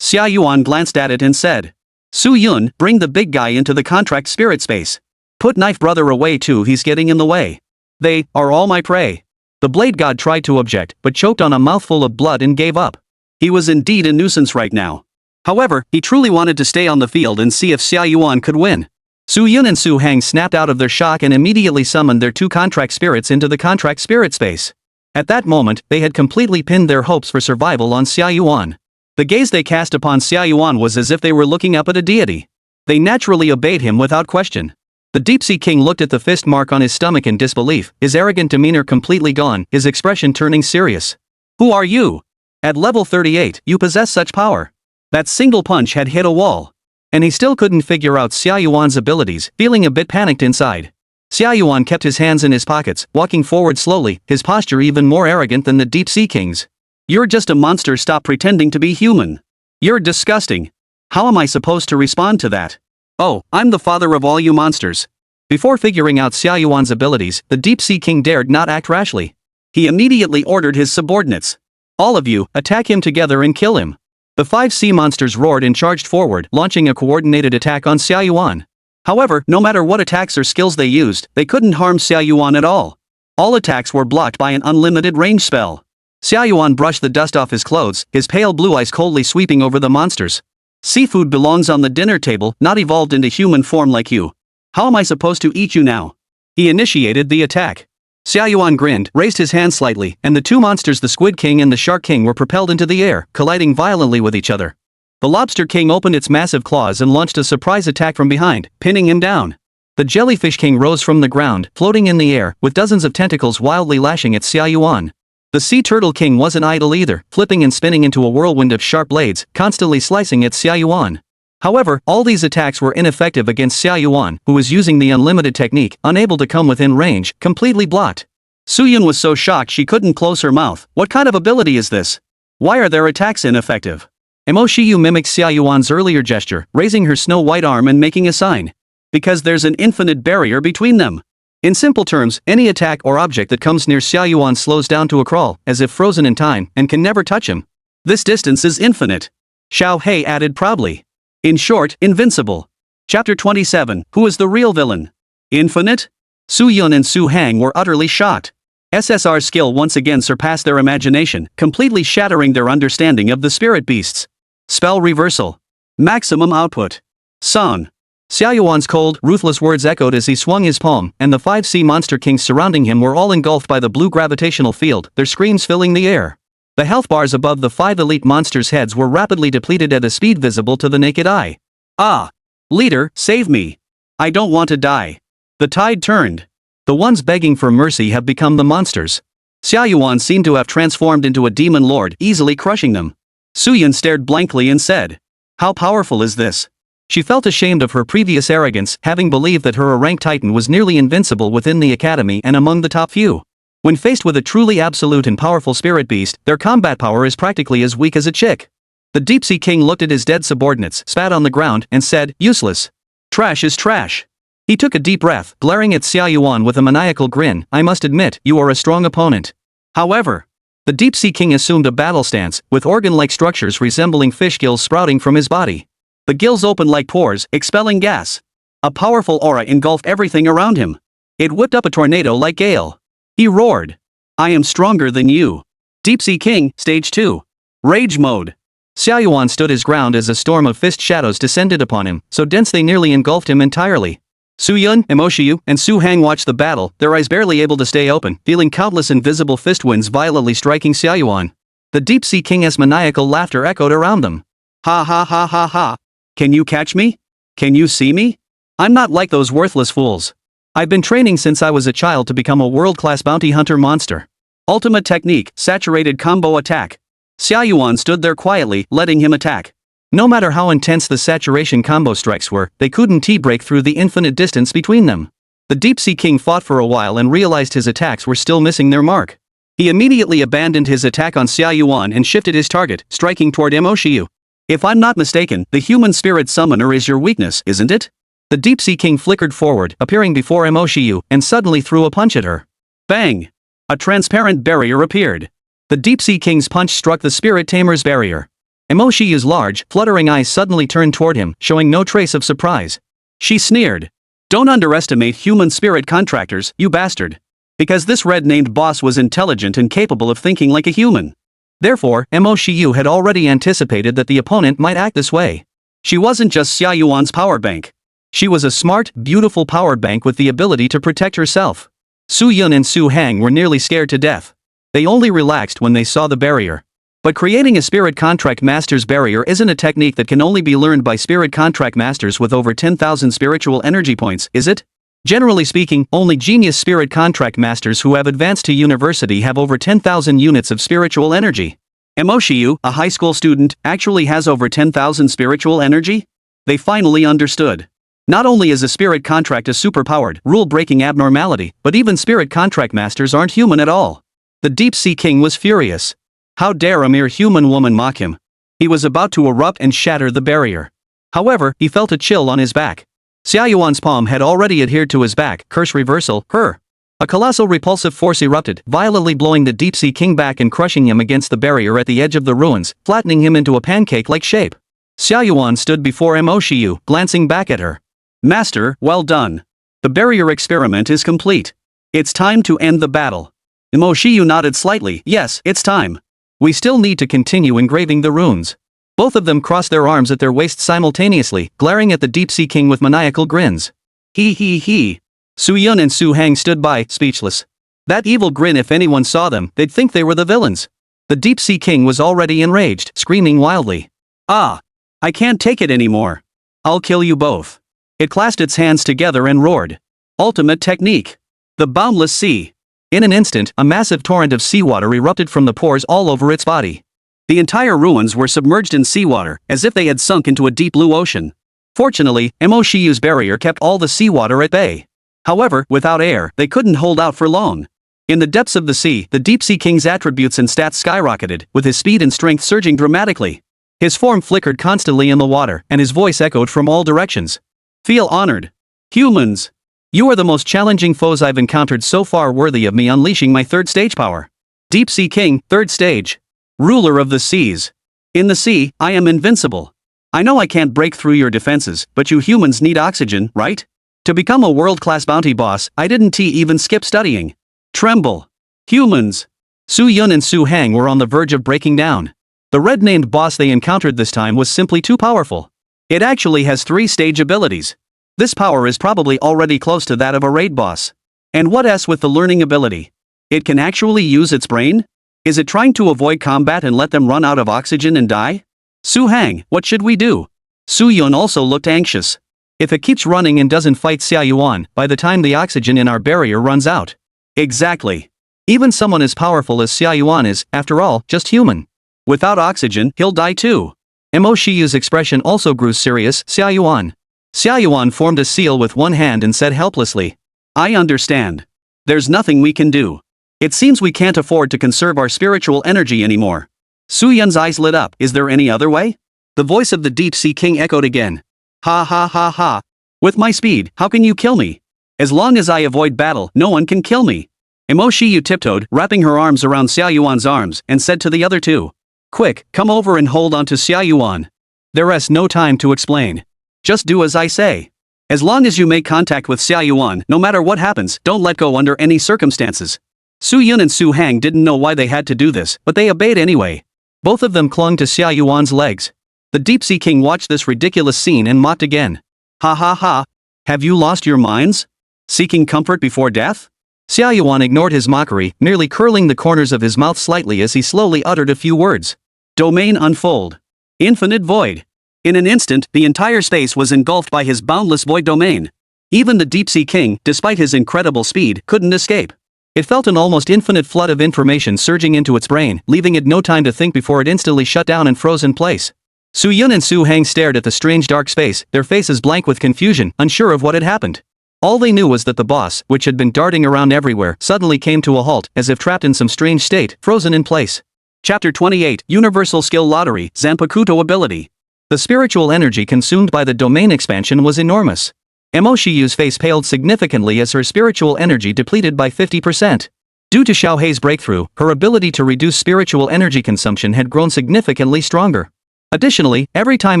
S1: Xia Yuan glanced at it and said, Su Yun, bring the big guy into the contract spirit space. Put Knife Brother away too, he's getting in the way. They are all my prey. The Blade God tried to object, but choked on a mouthful of blood and gave up. He was indeed a nuisance right now. However, he truly wanted to stay on the field and see if Xia Yuan could win. Su Yun and Su Hang snapped out of their shock and immediately summoned their 2 contract spirits into the contract spirit space. At that moment, they had completely pinned their hopes for survival on Xia Yuan. The gaze they cast upon Xia Yuan was as if they were looking up at a deity. They naturally obeyed him without question. The Deep Sea King looked at the fist mark on his stomach in disbelief, his arrogant demeanor completely gone, his expression turning serious. Who are you? At level 38, you possess such power. That single punch had hit a wall. And he still couldn't figure out Xia Yuan's abilities, feeling a bit panicked inside. Xia Yuan kept his hands in his pockets, walking forward slowly, his posture even more arrogant than the Deep Sea King's. You're just a monster, stop pretending to be human. You're disgusting. How am I supposed to respond to that? Oh, I'm the father of all you monsters. Before figuring out Xia Yuan's abilities, the Deep Sea King dared not act rashly. He immediately ordered his subordinates. All of you, attack him together and kill him. The 5 sea monsters roared and charged forward, launching a coordinated attack on Xia Yuan. However, no matter what attacks or skills they used, they couldn't harm Xia Yuan at all. All attacks were blocked by an unlimited range spell. Xia Yuan brushed the dust off his clothes, his pale blue eyes coldly sweeping over the monsters. Seafood belongs on the dinner table, not evolved into human form like you. How am I supposed to eat you now? He initiated the attack. Xia Yuan grinned, raised his hand slightly, and the two monsters, the Squid King and the Shark King, were propelled into the air, colliding violently with each other. The Lobster King opened its massive claws and launched a surprise attack from behind, pinning him down. The Jellyfish King rose from the ground, floating in the air, with dozens of tentacles wildly lashing at Xia Yuan. The Sea Turtle King wasn't idle either, flipping and spinning into a whirlwind of sharp blades, constantly slicing at Xia Yuan. However, all these attacks were ineffective against Xia Yuan, who was using the unlimited technique, unable to come within range, completely blocked. Suyun was so shocked she couldn't close her mouth. What kind of ability is this? Why are their attacks ineffective? Mo Shiyu mimicked Xia Yuan's earlier gesture, raising her snow-white arm and making a sign. Because there's an infinite barrier between them. In simple terms, any attack or object that comes near Xia Yuan slows down to a crawl, as if frozen in time, and can never touch him. This distance is infinite. Xiao Hei added proudly. In short, invincible. Chapter 27, Who is the real villain? Infinite? Su Yun and Su Hang were utterly shocked. SSR's skill once again surpassed their imagination, completely shattering their understanding of the spirit beasts. Spell reversal. Maximum output. Song. Xia Yuan's cold, ruthless words echoed as he swung his palm, and the 5 sea monster kings surrounding him were all engulfed by the blue gravitational field, their screams filling the air. The health bars above the 5 elite monsters' heads were rapidly depleted at a speed visible to the naked eye. Ah! Leader, save me! I don't want to die. The tide turned. The ones begging for mercy have become the monsters. Xia Yuan seemed to have transformed into a demon lord, easily crushing them. Su Yun stared blankly and said, "How powerful is this?" She felt ashamed of her previous arrogance, having believed that her rank titan was nearly invincible within the academy and among the top few. When faced with a truly absolute and powerful spirit beast, their combat power is practically as weak as a chick. The Deep Sea King looked at his dead subordinates, spat on the ground, and said, "Useless. Trash is trash." He took a deep breath, glaring at Xia Yuan with a maniacal grin. "I must admit, you are a strong opponent." However, the Deep Sea King assumed a battle stance, with organ-like structures resembling fish gills sprouting from his body. The gills opened like pores, expelling gas. A powerful aura engulfed everything around him. It whipped up a tornado like gale. He roared, "I am stronger than you." Deep Sea King, Stage 2. Rage Mode. Xia Yuan stood his ground as a storm of fist shadows descended upon him, so dense they nearly engulfed him entirely. Su Yun, Mo Shiyu, and Su Hang watched the battle, their eyes barely able to stay open, feeling countless invisible fist winds violently striking Xia Yuan. The Deep Sea King's maniacal laughter echoed around them. "Ha ha ha ha ha. Can you catch me? Can you see me? I'm not like those worthless fools. I've been training since I was a child to become a world-class bounty hunter monster. Ultimate technique, saturated combo attack." Xia Yuan stood there quietly, letting him attack. No matter how intense the saturation combo strikes were, they couldn't break through the infinite distance between them. The Deep Sea King fought for a while and realized his attacks were still missing their mark. He immediately abandoned his attack on Xia Yuan and shifted his target, striking toward Mo Shiyu. "If I'm not mistaken, the human spirit summoner is your weakness, isn't it?" The Deep Sea King flickered forward, appearing before Mo Shiyu, and suddenly threw a punch at her. Bang! A transparent barrier appeared. The Deep Sea King's punch struck the Spirit Tamer's barrier. Mo Shiyu's large, fluttering eyes suddenly turned toward him, showing no trace of surprise. She sneered. "Don't underestimate human spirit contractors, you bastard. Because this red-named boss was intelligent and capable of thinking like a human. Therefore, Mo Shiyu had already anticipated that the opponent might act this way. She wasn't just Xia Yuan's power bank. She was a smart, beautiful power bank with the ability to protect herself. Su Yun and Su Hang were nearly scared to death. They only relaxed when they saw the barrier. But creating a spirit contract master's barrier isn't a technique that can only be learned by spirit contract masters with over 10,000 spiritual energy points, is it? Generally speaking, only genius spirit contract masters who have advanced to university have over 10,000 units of spiritual energy. Mo Shiyu, a high school student, actually has over 10,000 spiritual energy? They finally understood. Not only is a spirit contract a superpowered, rule-breaking abnormality, but even spirit contract masters aren't human at all. The Deep Sea King was furious. How dare a mere human woman mock him? He was about to erupt and shatter the barrier. However, he felt a chill on his back. Xia Yuan's palm had already adhered to his back, curse reversal, her. A colossal repulsive force erupted, violently blowing the Deep Sea King back and crushing him against the barrier at the edge of the ruins, flattening him into a pancake-like shape. Xia Yuan stood before Mo Shiyu, glancing back at her. "Master, well done. The barrier experiment is complete. It's time to end the battle." Mo Shiyu nodded slightly. Yes, it's time. We still need to continue engraving the runes. Both of them crossed their arms at their waists simultaneously, glaring at the Deep Sea King with maniacal grins. He. Su Yun and Su Hang stood by, speechless. That evil grin, if anyone saw them, they'd think they were the villains. The Deep Sea King was already enraged, screaming wildly. Ah! I can't take it anymore. I'll kill you both. It clasped its hands together and roared. Ultimate technique. The boundless sea. In an instant, a massive torrent of seawater erupted from the pores all over its body. The entire ruins were submerged in seawater, as if they had sunk into a deep blue ocean. Fortunately, Mo Shiyu's barrier kept all the seawater at bay. However, without air, they couldn't hold out for long. In the depths of the sea, the Deep Sea King's attributes and stats skyrocketed, with his speed and strength surging dramatically. His form flickered constantly in the water, and his voice echoed from all directions. Feel honored. Humans! You are the most challenging foes I've encountered so far, worthy of me unleashing my third stage power. Deep Sea King, third stage. Ruler of the seas. In the sea, I am invincible. I know I can't break through your defenses, but you humans need oxygen, right? To become a world-class bounty boss, I didn't even skip studying. Tremble. Humans. Su Yun and Su Hang were on the verge of breaking down. The red-named boss they encountered this time was simply too powerful. It actually has 3-stage abilities. This power is probably already close to that of a raid boss. And what else with the learning ability? It can actually use its brain? Is it trying to avoid combat and let them run out of oxygen and die? Su Hang, what should we do? Su Yun also looked anxious. If it keeps running and doesn't fight Xia Yuan, by the time the oxygen in our barrier runs out. Exactly. Even someone as powerful as Xia Yuan is, after all, just human. Without oxygen, he'll die too. Mo Shiyu's expression also grew serious. Xia Yuan. Xia Yuan formed a seal with one hand and said helplessly. I understand. There's nothing we can do. It seems we can't afford to conserve our spiritual energy anymore. Su Yun's eyes lit up. Is there any other way? The voice of the Deep Sea King echoed again. Ha ha ha ha. With my speed, how can you kill me? As long as I avoid battle, no one can kill me. Mo Shiyu tiptoed, wrapping her arms around Xia Yuan's arms, and said to the other two. Quick, come over and hold on to Xia Yuan. There's no time to explain. Just do as I say. As long as you make contact with Xia Yuan, no matter what happens, don't let go under any circumstances. Su Yun and Su Hang didn't know why they had to do this, but they obeyed anyway. Both of them clung to Xia Yuan's legs. The Deep Sea King watched this ridiculous scene and mocked again. Ha ha ha. Have you lost your minds? Seeking comfort before death? Xia Yuan ignored his mockery, merely curling the corners of his mouth slightly as he slowly uttered a few words. Domain unfold. Infinite void. In an instant, the entire space was engulfed by his boundless void domain. Even the Deep Sea King, despite his incredible speed, couldn't escape. It felt an almost infinite flood of information surging into its brain, leaving it no time to think before it instantly shut down and froze in place. Su Yun and Su Hang stared at the strange dark space, their faces blank with confusion, unsure of what had happened. All they knew was that the boss, which had been darting around everywhere, suddenly came to a halt, as if trapped in some strange state, frozen in place. Chapter 28, Universal Skill Lottery, Zanpakuto Ability. The spiritual energy consumed by the domain expansion was enormous. Mo Shiyu's face paled significantly as her spiritual energy depleted by 50%. Due to Xiao Hei's breakthrough, her ability to reduce spiritual energy consumption had grown significantly stronger. Additionally, every time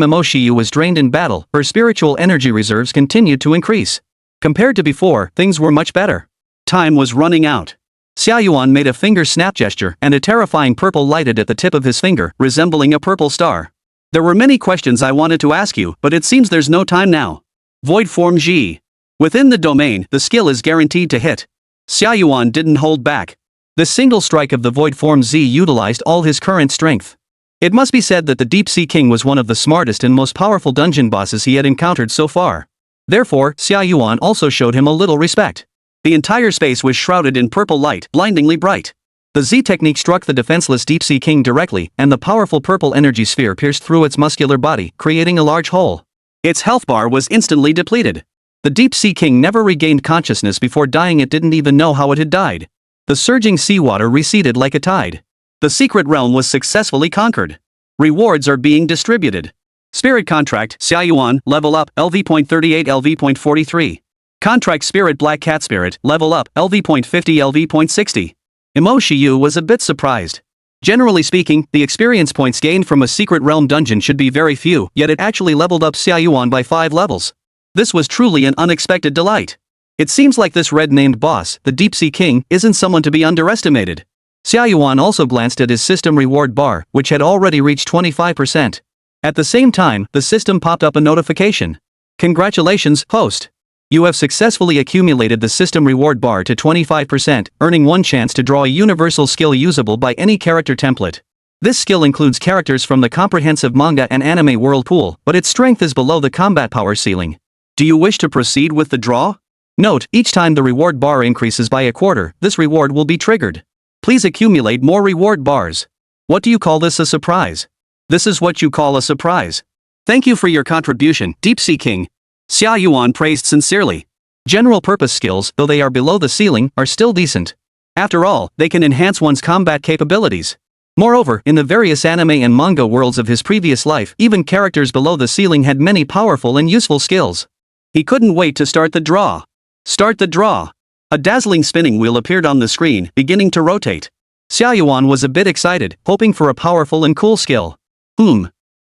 S1: Mo Shiyu was drained in battle, her spiritual energy reserves continued to increase. Compared to before, things were much better. Time was running out. Xia Yuan made a finger snap gesture, and a terrifying purple lighted at the tip of his finger, resembling a purple star. There were many questions I wanted to ask you, but it seems there's no time now. Void Form G. Within the domain, the skill is guaranteed to hit. Xia Yuan didn't hold back. The single strike of the Void Form Z utilized all his current strength. It must be said that the Deep Sea King was one of the smartest and most powerful dungeon bosses he had encountered so far. Therefore, Xia Yuan also showed him a little respect. The entire space was shrouded in purple light, blindingly bright. The Z technique struck the defenseless Deep Sea King directly, and the powerful purple energy sphere pierced through its muscular body, creating a large hole. Its health bar was instantly depleted. The Deep Sea King never regained consciousness before dying. It didn't even know how it had died. The surging seawater receded like a tide. The secret realm was successfully conquered. Rewards are being distributed. Spirit Contract, Xia Yuan, level up, LV.38 LV.43. Contract Spirit Black Cat Spirit, level up, LV.50 LV.60. Mo Shiyu was a bit surprised. Generally speaking, the experience points gained from a secret realm dungeon should be very few, yet it actually leveled up Xia Yuan by 5 levels. This was truly an unexpected delight. It seems like this red-named boss, the Deep Sea King, isn't someone to be underestimated. Xia Yuan also glanced at his system reward bar, which had already reached 25%. At the same time, the system popped up a notification. Congratulations, host. You have successfully accumulated the system reward bar to 25%, earning one chance to draw a universal skill usable by any character template. This skill includes characters from the comprehensive manga and anime world pool, but its strength is below the combat power ceiling. Do you wish to proceed with the draw? Note, each time the reward bar increases by a quarter, this reward will be triggered. Please accumulate more reward bars. What do you call this, a surprise? This is what you call a surprise. Thank you for your contribution, Deep Sea King. Xia Yuan praised sincerely. General purpose skills, though they are below the ceiling, are still decent. After all, they can enhance one's combat capabilities. Moreover, in the various anime and manga worlds of his previous life, even characters below the ceiling had many powerful and useful skills. He couldn't wait to start the draw. Start the draw. A dazzling spinning wheel appeared on the screen, beginning to rotate. Xia Yuan was a bit excited, hoping for a powerful and cool skill.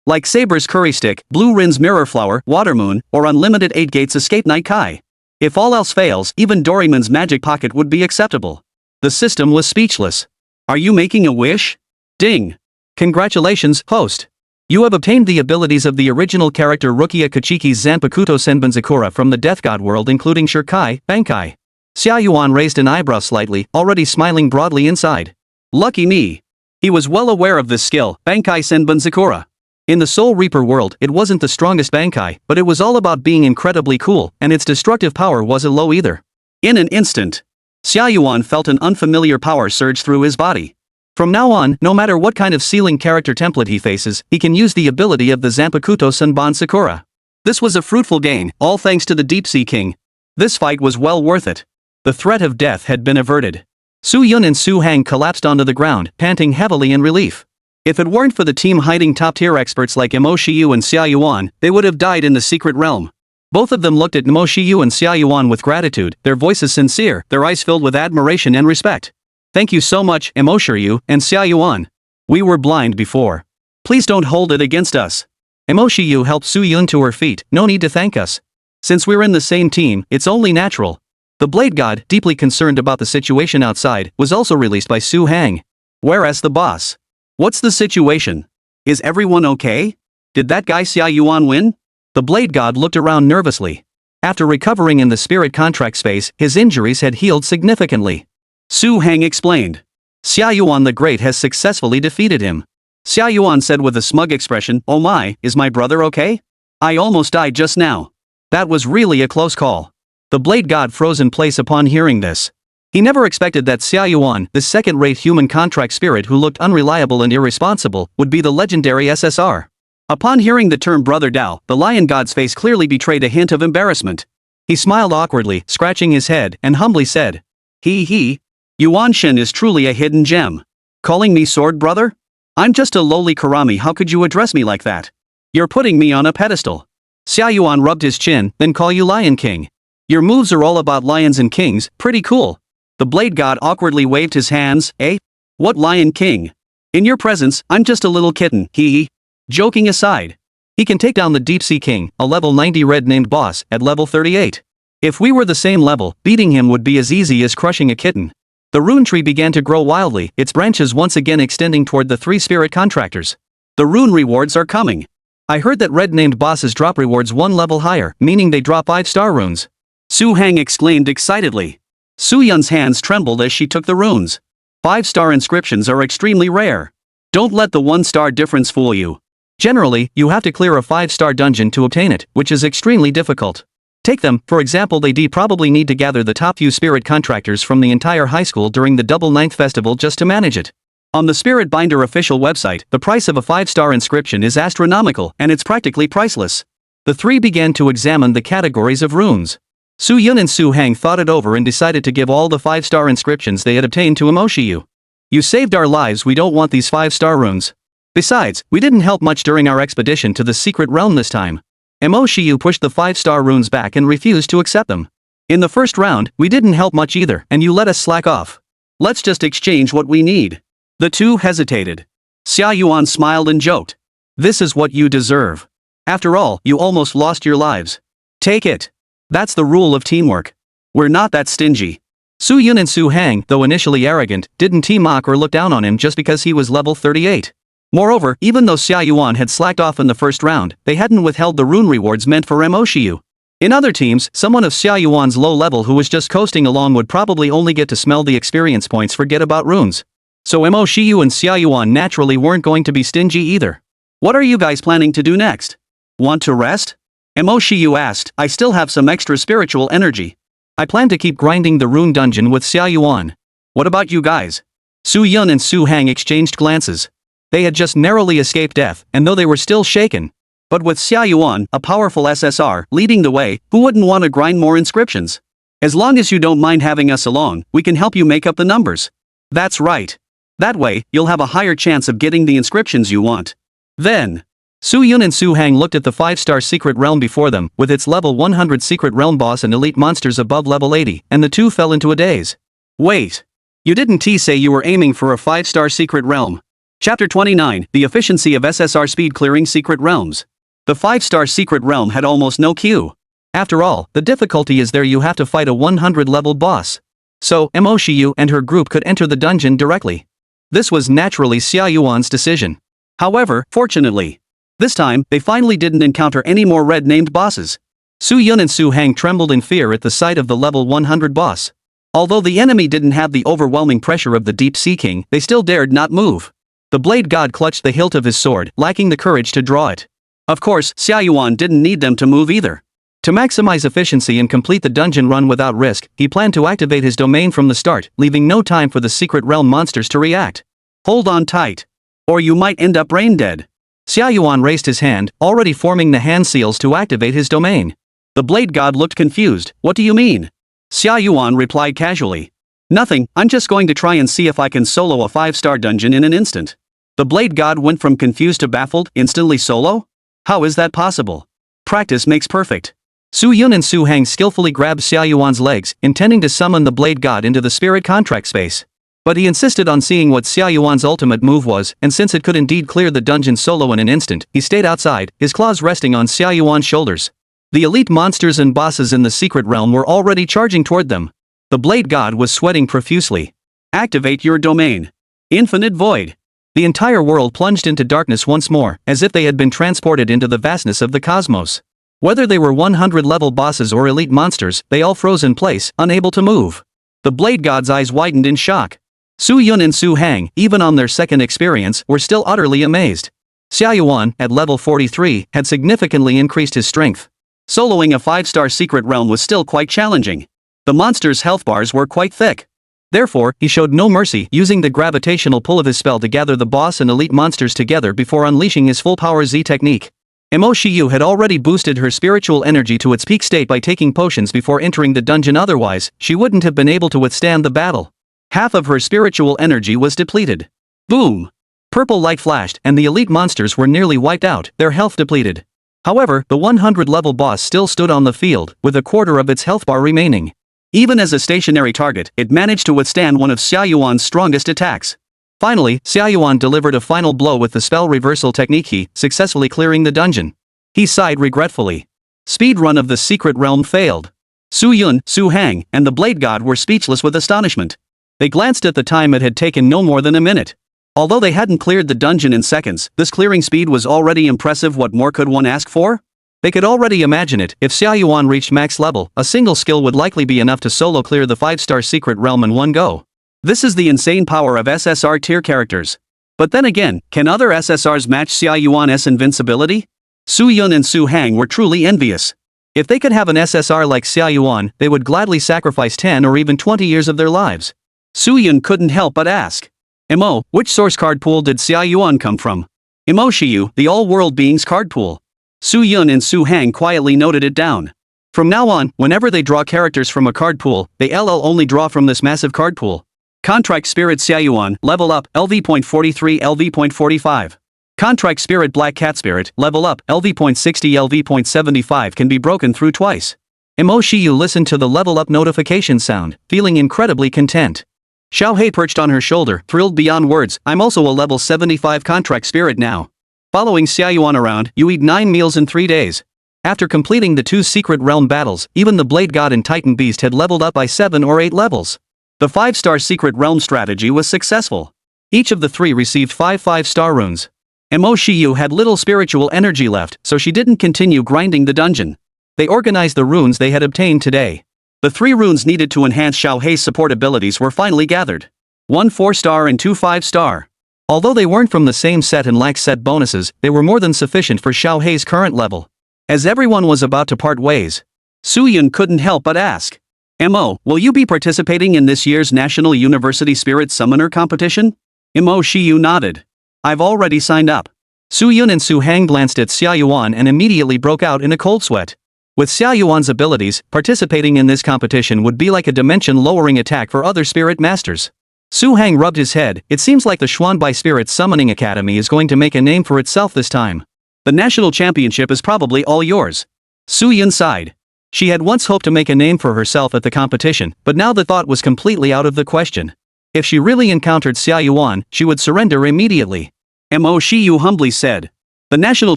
S1: Like Saber's Curry Stick, Blue Rin's Mirror Flower, Water Moon, or Unlimited 8 Gates Escape Night Kai. If all else fails, even Doraemon's Magic Pocket would be acceptable. The system was speechless. Are you making a wish? Ding! Congratulations, host! You have obtained the abilities of the original character Rukia Kachiki's Zanpakuto Senbunzakura from the Death God world, including Shirkai, Bankai. Xia Yuan raised an eyebrow slightly, already smiling broadly inside. Lucky me! He was well aware of this skill, Bankai Senbunzakura. In the Soul Reaper world, it wasn't the strongest Bankai, but it was all about being incredibly cool, and its destructive power wasn't low either. In an instant, Xia Yuan felt an unfamiliar power surge through his body. From now on, no matter what kind of ceiling character template he faces, he can use the ability of the Zanpakuto Senbunzakura. This was a fruitful gain, all thanks to the Deep Sea King. This fight was well worth it. The threat of death had been averted. Su Yun and Su Hang collapsed onto the ground, panting heavily in relief. If it weren't for the team hiding top-tier experts like Mo Shiyu and Xia Yuan, they would have died in the secret realm. Both of them looked at Mo Shiyu and Xia Yuan with gratitude, their voices sincere, their eyes filled with admiration and respect. Thank you so much, Mo Shiyu and Xia Yuan. We were blind before. Please don't hold it against us. Mo Shiyu helped Su Yun to her feet, no need to thank us. Since we're in the same team, it's only natural. The Blade God, deeply concerned about the situation outside, was also released by Su Hang. Whereas the boss. What's the situation? Is everyone okay? Did that guy Xia Yuan win? The Blade God looked around nervously. After recovering in the spirit contract space, his injuries had healed significantly. Su Hang explained. Xia Yuan the Great has successfully defeated him. Xia Yuan said with a smug expression, "Oh my, is my brother okay? I almost died just now. That was really a close call." The Blade God froze in place upon hearing this. He never expected that Xia Yuan, the second-rate human contract spirit who looked unreliable and irresponsible, would be the legendary SSR. Upon hearing the term Brother Dao, the Lion God's face clearly betrayed a hint of embarrassment. He smiled awkwardly, scratching his head, and humbly said, He, Yuan Shen is truly a hidden gem. Calling me Sword Brother? I'm just a lowly Karami, how could you address me like that? You're putting me on a pedestal. Xia Yuan rubbed his chin, then call you Lion King. Your moves are all about lions and kings, pretty cool. The Blade God awkwardly waved his hands, eh? What Lion King? In your presence, I'm just a little kitten, he. Joking aside. He can take down the Deep Sea King, a level 90 red-named boss, at level 38. If we were the same level, beating him would be as easy as crushing a kitten. The rune tree began to grow wildly, its branches once again extending toward the 3 spirit contractors. The rune rewards are coming. I heard that red-named bosses drop rewards 1 level higher, meaning they drop 5-star runes. Su Hang exclaimed excitedly. Su Yun's hands trembled as she took the runes. 5-star inscriptions are extremely rare. Don't let the 1-star difference fool you. Generally, you have to clear a 5-star dungeon to obtain it, which is extremely difficult. Take them, for example, they probably need to gather the top few spirit contractors from the entire high school during the Double Ninth Festival just to manage it. On the Spirit Binder official website, the price of a 5-star inscription is astronomical, and it's practically priceless. The 3 began to examine the categories of runes. Su Yun and Su Hang thought it over and decided to give all the 5-star inscriptions they had obtained to Mo Shiyu. You saved our lives, we don't want these 5-star runes. Besides, we didn't help much during our expedition to the secret realm this time. Mo Shiyu pushed the 5-star runes back and refused to accept them. In the first round, we didn't help much either, and you let us slack off. Let's just exchange what we need. The 2 hesitated. Xia Yuan smiled and joked. This is what you deserve. After all, you almost lost your lives. Take it. That's the rule of teamwork. We're not that stingy. Su Yun and Su Hang, though initially arrogant, didn't mock or look down on him just because he was level 38. Moreover, even though Xia Yuan had slacked off in the first round, they hadn't withheld the rune rewards meant for Mo Shiyu. In other teams, someone of Xia Yuan's low level who was just coasting along would probably only get to smell the experience points, forget about runes. So Mo Shiyu and Xia Yuan naturally weren't going to be stingy either. What are you guys planning to do next? Want to rest? Mo Shiyu asked. I still have some extra spiritual energy. I plan to keep grinding the rune dungeon with Xia Yuan. What about you guys? Su Yun and Su Hang exchanged glances. They had just narrowly escaped death, and though they were still shaken. But with Xia Yuan, a powerful SSR, leading the way, who wouldn't want to grind more inscriptions? As long as you don't mind having us along, we can help you make up the numbers. That's right. That way, you'll have a higher chance of getting the inscriptions you want. Then, Su Yun and Su Hang looked at the 5-star secret realm before them, with its level 100 secret realm boss and elite monsters above level 80, and the two fell into a daze. Wait. You didn't say you were aiming for a 5-star secret realm? Chapter 29, The Efficiency of SSR Speed Clearing Secret Realms. The 5-star secret realm had almost no queue. After all, the difficulty is there you have to fight a 100-level boss. So, Mo Shiyu and her group could enter the dungeon directly. This was naturally Xia Yuan's decision. However, fortunately, this time, they finally didn't encounter any more red-named bosses. Su Yun and Su Hang trembled in fear at the sight of the level 100 boss. Although the enemy didn't have the overwhelming pressure of the Deep Sea King, they still dared not move. The blade god clutched the hilt of his sword, lacking the courage to draw it. Of course, Xia Yuan didn't need them to move either. To maximize efficiency and complete the dungeon run without risk, he planned to activate his domain from the start, leaving no time for the secret realm monsters to react. Hold on tight. Or you might end up brain dead. Xia Yuan raised his hand, already forming the hand seals to activate his domain. The blade god looked confused. What do you mean? Xia Yuan replied casually. Nothing, I'm just going to try and see if I can solo a 5-star dungeon in an instant. The blade god went from confused to baffled, instantly solo? How is that possible? Practice makes perfect. Su Yun and Su Hang skillfully grabbed Xia Yuan's legs, intending to summon the blade god into the spirit contract space. But he insisted on seeing what Xia Yuan's ultimate move was, and since it could indeed clear the dungeon solo in an instant, he stayed outside, his claws resting on Xia Yuan's shoulders. The elite monsters and bosses in the secret realm were already charging toward them. The blade god was sweating profusely. Activate your domain. Infinite void. The entire world plunged into darkness once more, as if they had been transported into the vastness of the cosmos. Whether they were 100-level bosses or elite monsters, they all froze in place, unable to move. The blade god's eyes widened in shock. Su Yun and Su Hang, even on their second experience, were still utterly amazed. Xia Yuan, at level 43, had significantly increased his strength. Soloing a 5-star secret realm was still quite challenging. The monster's health bars were quite thick. Therefore, he showed no mercy, using the gravitational pull of his spell to gather the boss and elite monsters together before unleashing his full power Z technique. Mo Shiyu had already boosted her spiritual energy to its peak state by taking potions before entering the dungeon, otherwise, she wouldn't have been able to withstand the battle. Half of her spiritual energy was depleted. Boom! Purple light flashed, and the elite monsters were nearly wiped out, their health depleted. However, the 100-level boss still stood on the field, with a quarter of its health bar remaining. Even as a stationary target, it managed to withstand one of Xia Yuan's strongest attacks. Finally, Xia Yuan delivered a final blow with the spell reversal technique, successfully clearing the dungeon. He sighed regretfully. Speedrun of the secret realm failed. Su Yun, Su Hang, and the blade god were speechless with astonishment. They glanced at the time. It had taken no more than a minute. Although they hadn't cleared the dungeon in seconds, this clearing speed was already impressive. What more could one ask for? They could already imagine it. If Xia Yuan reached max level, a single skill would likely be enough to solo clear the 5-star secret realm in one go. This is the insane power of SSR tier characters. But then again, can other SSRs match Xia Yuan's invincibility? Su Yun and Su Hang were truly envious. If they could have an SSR like Xia Yuan, they would gladly sacrifice 10 or even 20 years of their lives. Su Yun couldn't help but ask. Mo, which source card pool did Xia Yuan come from? Mo Shiyu, the all-world beings card pool. Su Yun and Su Hang quietly noted it down. From now on, whenever they draw characters from a card pool, they only draw from this massive card pool. Contract Spirit Xia Yuan, level up, LV.43 LV.45. Contract Spirit Black Cat Spirit, level up, LV.60 LV.75 can be broken through twice. Mo Shiyu listened to the level up notification sound, feeling incredibly content. Xiao Hei perched on her shoulder, thrilled beyond words. I'm also a level 75 Contract Spirit now. Following Xia Yuan around, you eat 9 meals in 3 days. After completing the 2 secret realm battles, even the Blade God and Titan Beast had leveled up by 7 or 8 levels. The 5-star secret realm strategy was successful. Each of the 3 received 5 5-star runes. And Mo Shiyu had little spiritual energy left, so she didn't continue grinding the dungeon. They organized the runes they had obtained today. The 3 runes needed to enhance Xiao Hei's support abilities were finally gathered. 1 4-star and 2 5-star. Although they weren't from the same set and lacked set bonuses, they were more than sufficient for Xiao Hei's current level. As everyone was about to part ways, Xia Yuan couldn't help but ask, "Mo, will you be participating in this year's National University Spirit Summoner competition?" Mo Shiyu nodded. "I've already signed up." Xia Yuan and Su Hang glanced at Xia Yuan and immediately broke out in a cold sweat. With Xia Yuan's abilities, participating in this competition would be like a dimension-lowering attack for other spirit masters. Su Hang rubbed his head. It seems like the Xuanbai Spirit Summoning Academy is going to make a name for itself this time. The national championship is probably all yours. Xia Yuan sighed. She had once hoped to make a name for herself at the competition, but now the thought was completely out of the question. If she really encountered Xia Yuan, she would surrender immediately. Mo Shiyu humbly said, "The national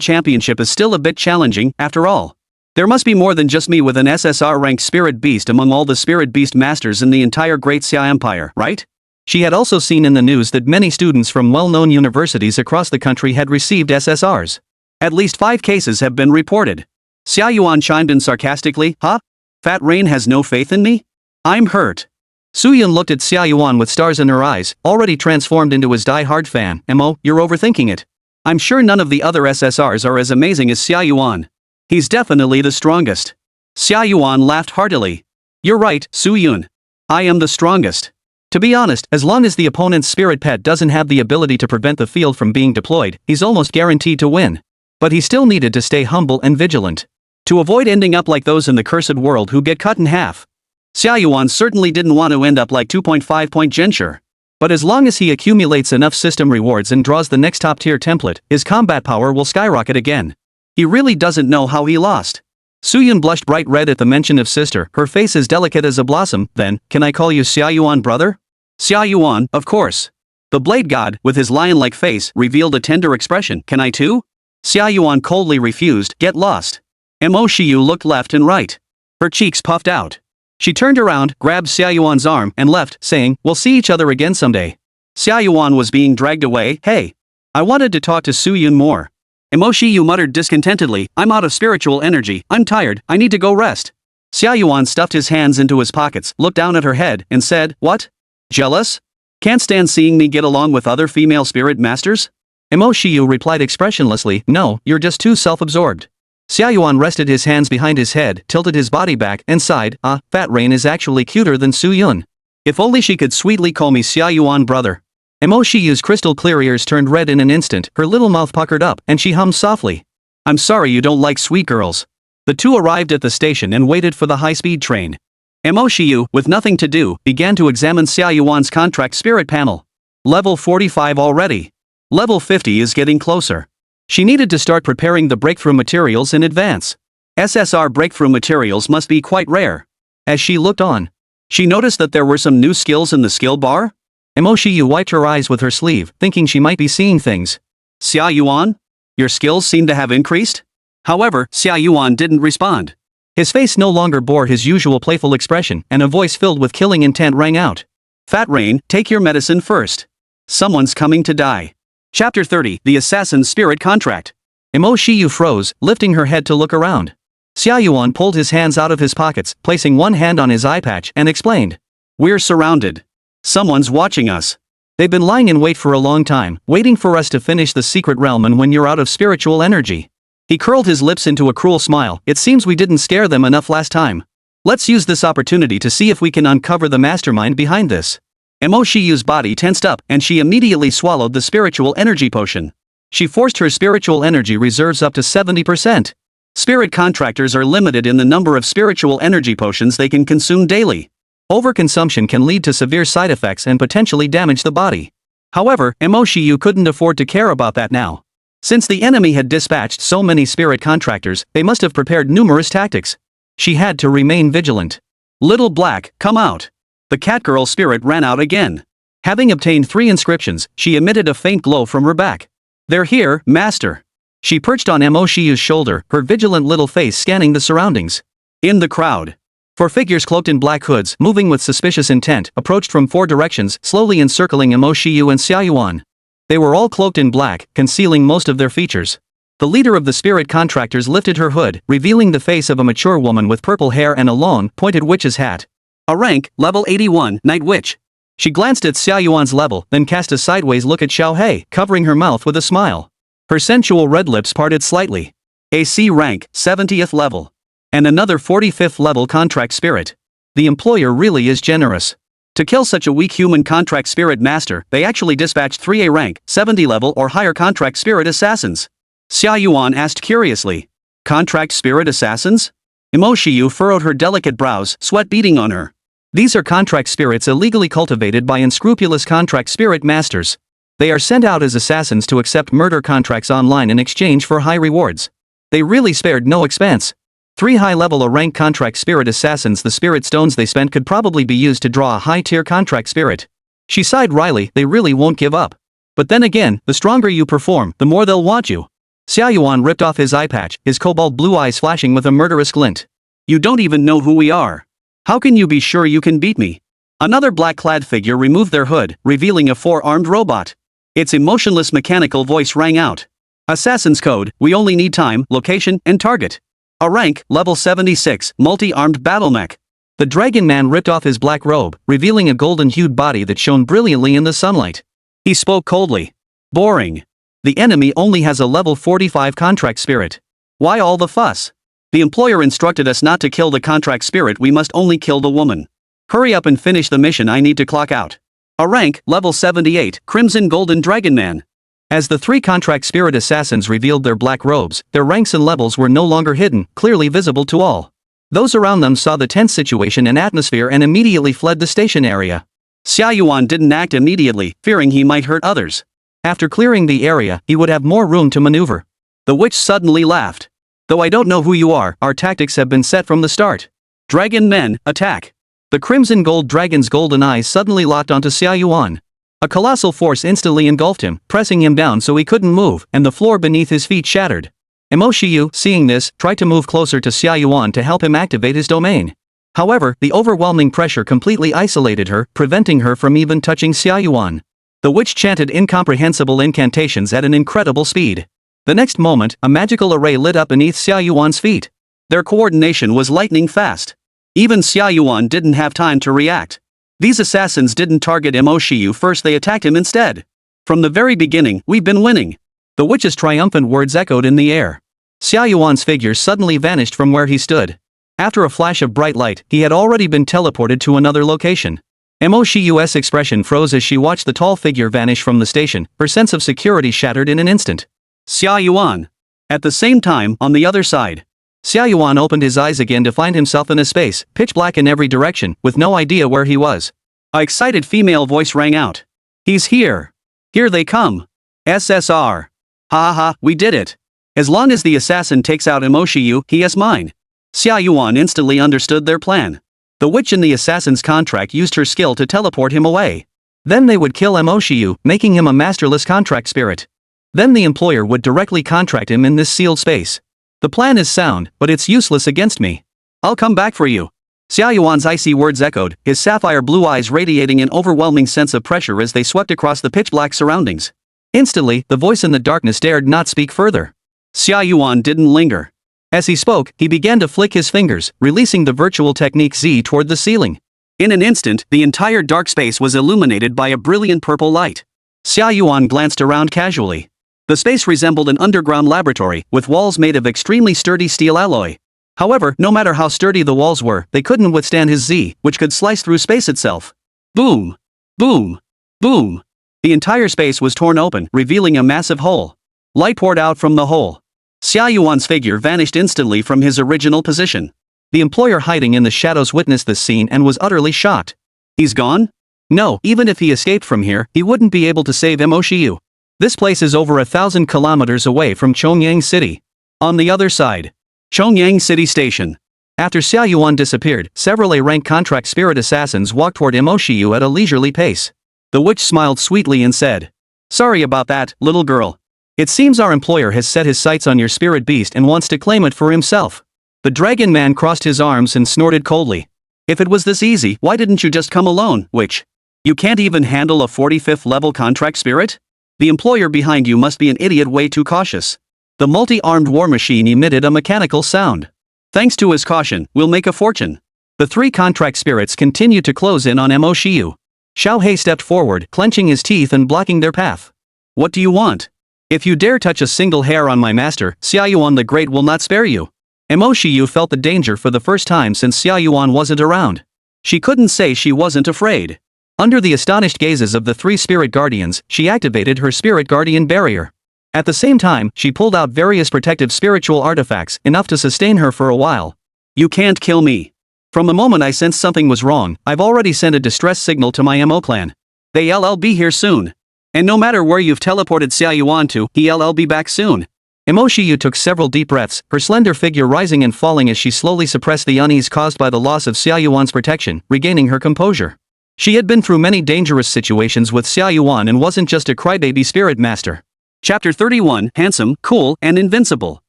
S1: championship is still a bit challenging, after all. There must be more than just me with an SSR-ranked spirit beast among all the spirit beast masters in the entire Great Xia Empire, right?" She had also seen in the news that many students from well-known universities across the country had received SSRs. At least 5 cases have been reported. Xia Yuan chimed in sarcastically, "Huh? Fat Rain has no faith in me? I'm hurt." Xia Yuan looked at Xia Yuan with stars in her eyes, already transformed into his die-hard fan. "Mo, you're overthinking it. I'm sure none of the other SSRs are as amazing as Xia Yuan. He's definitely the strongest." Xia Yuan laughed heartily. "You're right, Xia Yuan. I am the strongest. To be honest, as long as the opponent's spirit pet doesn't have the ability to prevent the field from being deployed, he's almost guaranteed to win." But he still needed to stay humble and vigilant. To avoid ending up like those in the cursed world who get cut in half. Xia Yuan certainly didn't want to end up like 2.5 Point Gensher. But as long as he accumulates enough system rewards and draws the next top-tier template, his combat power will skyrocket again. He really doesn't know how he lost. Xia Yuan blushed bright red at the mention of sister, her face as delicate as a blossom. "Then, can I call you Xia Yuan, brother?" "Xia Yuan, of course." The Blade God, with his lion-like face, revealed a tender expression. "Can I too?" Xia Yuan coldly refused. "Get lost." Mo Shiyu looked left and right. Her cheeks puffed out. She turned around, grabbed Xia Yuan's arm, and left, saying, "We'll see each other again someday." Xia Yuan was being dragged away. "Hey! I wanted to talk to Xia Yuan more." Mo Shiyu muttered discontentedly, "I'm out of spiritual energy, I'm tired, I need to go rest." Xia Yuan stuffed his hands into his pockets, looked down at her head, and said, "What? Jealous? Can't stand seeing me get along with other female spirit masters?" Mo Shiyu replied expressionlessly, "No, you're just too self-absorbed." Xia Yuan rested his hands behind his head, tilted his body back, and sighed, Fat Rain is actually cuter than Xia Yuan. If only she could sweetly call me Xia Yuan brother. Mo Shiyu's crystal clear ears turned red in an instant, her little mouth puckered up, and she hummed softly. "I'm sorry you don't like sweet girls." The two arrived at the station and waited for the high-speed train. Mo Shiyu, with nothing to do, began to examine Xia Yuan's contract spirit panel. Level 45 already. Level 50 is getting closer. She needed to start preparing the breakthrough materials in advance. SSR breakthrough materials must be quite rare. As she looked on, she noticed that there were some new skills in the skill bar. Mo Shiyu wiped her eyes with her sleeve, thinking she might be seeing things. "Xia Yuan? Your skills seem to have increased?" However, Xia Yuan didn't respond. His face no longer bore his usual playful expression, and a voice filled with killing intent rang out. "Fat Rain, take your medicine first. Someone's coming to die." Chapter 30, The Assassin's Spirit Contract. Mo Shiyu froze, lifting her head to look around. Xia Yuan pulled his hands out of his pockets, placing one hand on his eye patch, and explained. "We're surrounded. Someone's watching us. They've been lying in wait for a long time, waiting for us to finish the secret realm and when you're out of spiritual energy." He curled his lips into a cruel smile. "It seems we didn't scare them enough last time. Let's use this opportunity to see if we can uncover the mastermind behind this." Mo Shiyu's body tensed up, and she immediately swallowed the spiritual energy potion. She forced her spiritual energy reserves up to 70%. Spirit contractors are limited in the number of spiritual energy potions they can consume daily. Overconsumption can lead to severe side effects and potentially damage the body. However, Mo Shiyu couldn't afford to care about that now. Since the enemy had dispatched so many spirit contractors, they must have prepared numerous tactics. She had to remain vigilant. "Little Black, come out." The catgirl spirit ran out again. Having obtained 3 inscriptions, she emitted a faint glow from her back. "They're here, master." She perched on Mo Shiyu's shoulder, her vigilant little face scanning the surroundings. In the crowd, four figures cloaked in black hoods, moving with suspicious intent, approached from four directions, slowly encircling Mo Shiyu and Xia Yuan. They were all cloaked in black, concealing most of their features. The leader of the spirit contractors lifted her hood, revealing the face of a mature woman with purple hair and a long, pointed witch's hat. A rank, level 81, Night Witch. She glanced at Xia Yuan's level, then cast a sideways look at Xiao Hei, covering her mouth with a smile. Her sensual red lips parted slightly. A C rank, 70th level. And another 45th level contract spirit. The employer really is generous. To kill such a weak human contract spirit master, they actually dispatched 3A rank, 70 level or higher contract spirit assassins. Xia Yuan asked curiously. Contract spirit assassins? Mo Shiyu furrowed her delicate brows, sweat beading on her. These are contract spirits illegally cultivated by unscrupulous contract spirit masters. They are sent out as assassins to accept murder contracts online in exchange for high rewards. They really spared no expense. 3 high-level rank contract spirit assassins. The spirit stones they spent could probably be used to draw a high-tier contract spirit. She sighed wryly, they really won't give up. But then again, the stronger you perform, the more they'll want you. Xia Yuan ripped off his eye patch, his cobalt blue eyes flashing with a murderous glint. You don't even know who we are. How can you be sure you can beat me? Another black-clad figure removed their hood, revealing a 4-armed robot. Its emotionless mechanical voice rang out. Assassin's Code, we only need time, location, and target. A rank, level 76, multi-armed battle mech. The dragon man ripped off his black robe, revealing a golden-hued body that shone brilliantly in the sunlight. He spoke coldly. Boring. The enemy only has a level 45 contract spirit. Why all the fuss? The employer instructed us not to kill the contract spirit, we must only kill the woman. Hurry up and finish the mission, I need to clock out. A rank, level 78, Crimson Golden Dragon Man. As the 3 contract spirit assassins revealed their black robes, their ranks and levels were no longer hidden, clearly visible to all. Those around them saw the tense situation and atmosphere and immediately fled the station area. Xia Yuan didn't act immediately, fearing he might hurt others. After clearing the area, he would have more room to maneuver. The witch suddenly laughed. Though I don't know who you are, our tactics have been set from the start. Dragon men, attack. The crimson gold dragon's golden eyes suddenly locked onto Xia Yuan. A colossal force instantly engulfed him, pressing him down so he couldn't move, and the floor beneath his feet shattered. Mo Shiyu, seeing this, tried to move closer to Xia Yuan to help him activate his domain. However, the overwhelming pressure completely isolated her, preventing her from even touching Xia Yuan. The witch chanted incomprehensible incantations at an incredible speed. The next moment, a magical array lit up beneath Xia Yuan's feet. Their coordination was lightning fast. Even Xia Yuan didn't have time to react. These assassins didn't target Mo Shiyu first, they attacked him instead. From the very beginning, we've been winning. The witch's triumphant words echoed in the air. Xia Yuan's figure suddenly vanished from where he stood. After a flash of bright light, he had already been teleported to another location. Mo Shiyu's expression froze as she watched the tall figure vanish from the station, her sense of security shattered in an instant. Xia Yuan. At the same time, on the other side. Xia Yuan opened his eyes again to find himself in a space, pitch black in every direction, with no idea where he was. A excited female voice rang out. He's here. Here they come. SSR. Ha ha ha, we did it. As long as the assassin takes out Mo Shiyu, he is mine. Xia Yuan instantly understood their plan. The witch in the assassin's contract used her skill to teleport him away. Then they would kill Mo Shiyu, making him a masterless contract spirit. Then the employer would directly contract him in this sealed space. The plan is sound, but it's useless against me. I'll come back for you. Xia Yuan's icy words echoed, his sapphire blue eyes radiating an overwhelming sense of pressure as they swept across the pitch-black surroundings. Instantly, the voice in the darkness dared not speak further. Xia Yuan didn't linger. As he spoke, he began to flick his fingers, releasing the virtual technique Z toward the ceiling. In an instant, the entire dark space was illuminated by a brilliant purple light. Xia Yuan glanced around casually. The space resembled an underground laboratory, with walls made of extremely sturdy steel alloy. However, no matter how sturdy the walls were, they couldn't withstand his Z, which could slice through space itself. Boom! Boom! Boom! The entire space was torn open, revealing a massive hole. Light poured out from the hole. Xia Yuan's figure vanished instantly from his original position. The employer hiding in the shadows witnessed this scene and was utterly shocked. He's gone? No, even if he escaped from here, he wouldn't be able to save Mo Shiyu. This place is over 1,000 kilometers away from Chongyang City. On the other side. Chongyang City Station. After Xia Yuan disappeared, several A-rank contract spirit assassins walked toward Mo Shiyu at a leisurely pace. The witch smiled sweetly and said, "Sorry about that, little girl. It seems our employer has set his sights on your spirit beast and wants to claim it for himself. The dragon man crossed his arms and snorted coldly. If it was this easy, why didn't you just come alone, witch? You can't even handle a 45th level contract spirit? The employer behind you must be an idiot way too cautious. The multi-armed war machine emitted a mechanical sound. Thanks to his caution, we'll make a fortune. The three contract spirits continued to close in on Mo Shiyu. Xiao Hei stepped forward, clenching his teeth and blocking their path. What do you want? If you dare touch a single hair on my master, Xia Yuan the Great will not spare you. Mo Shiyu felt the danger for the first time since Xia Yuan wasn't around. She couldn't say she wasn't afraid. Under the astonished gazes of the three spirit guardians, she activated her spirit guardian barrier. At the same time, she pulled out various protective spiritual artifacts, enough to sustain her for a while. You can't kill me. From the moment I sensed something was wrong, I've already sent a distress signal to my Mo clan. They'll be here soon. And no matter where you've teleported Xia Yuan to, he'll be back soon. Mo Shiyu took several deep breaths, her slender figure rising and falling as she slowly suppressed the unease caused by the loss of Xia Yuan's protection, regaining her composure. She had been through many dangerous situations with Xia Yuan and wasn't just a crybaby spirit master. Chapter 31, Handsome, Cool, and Invincible.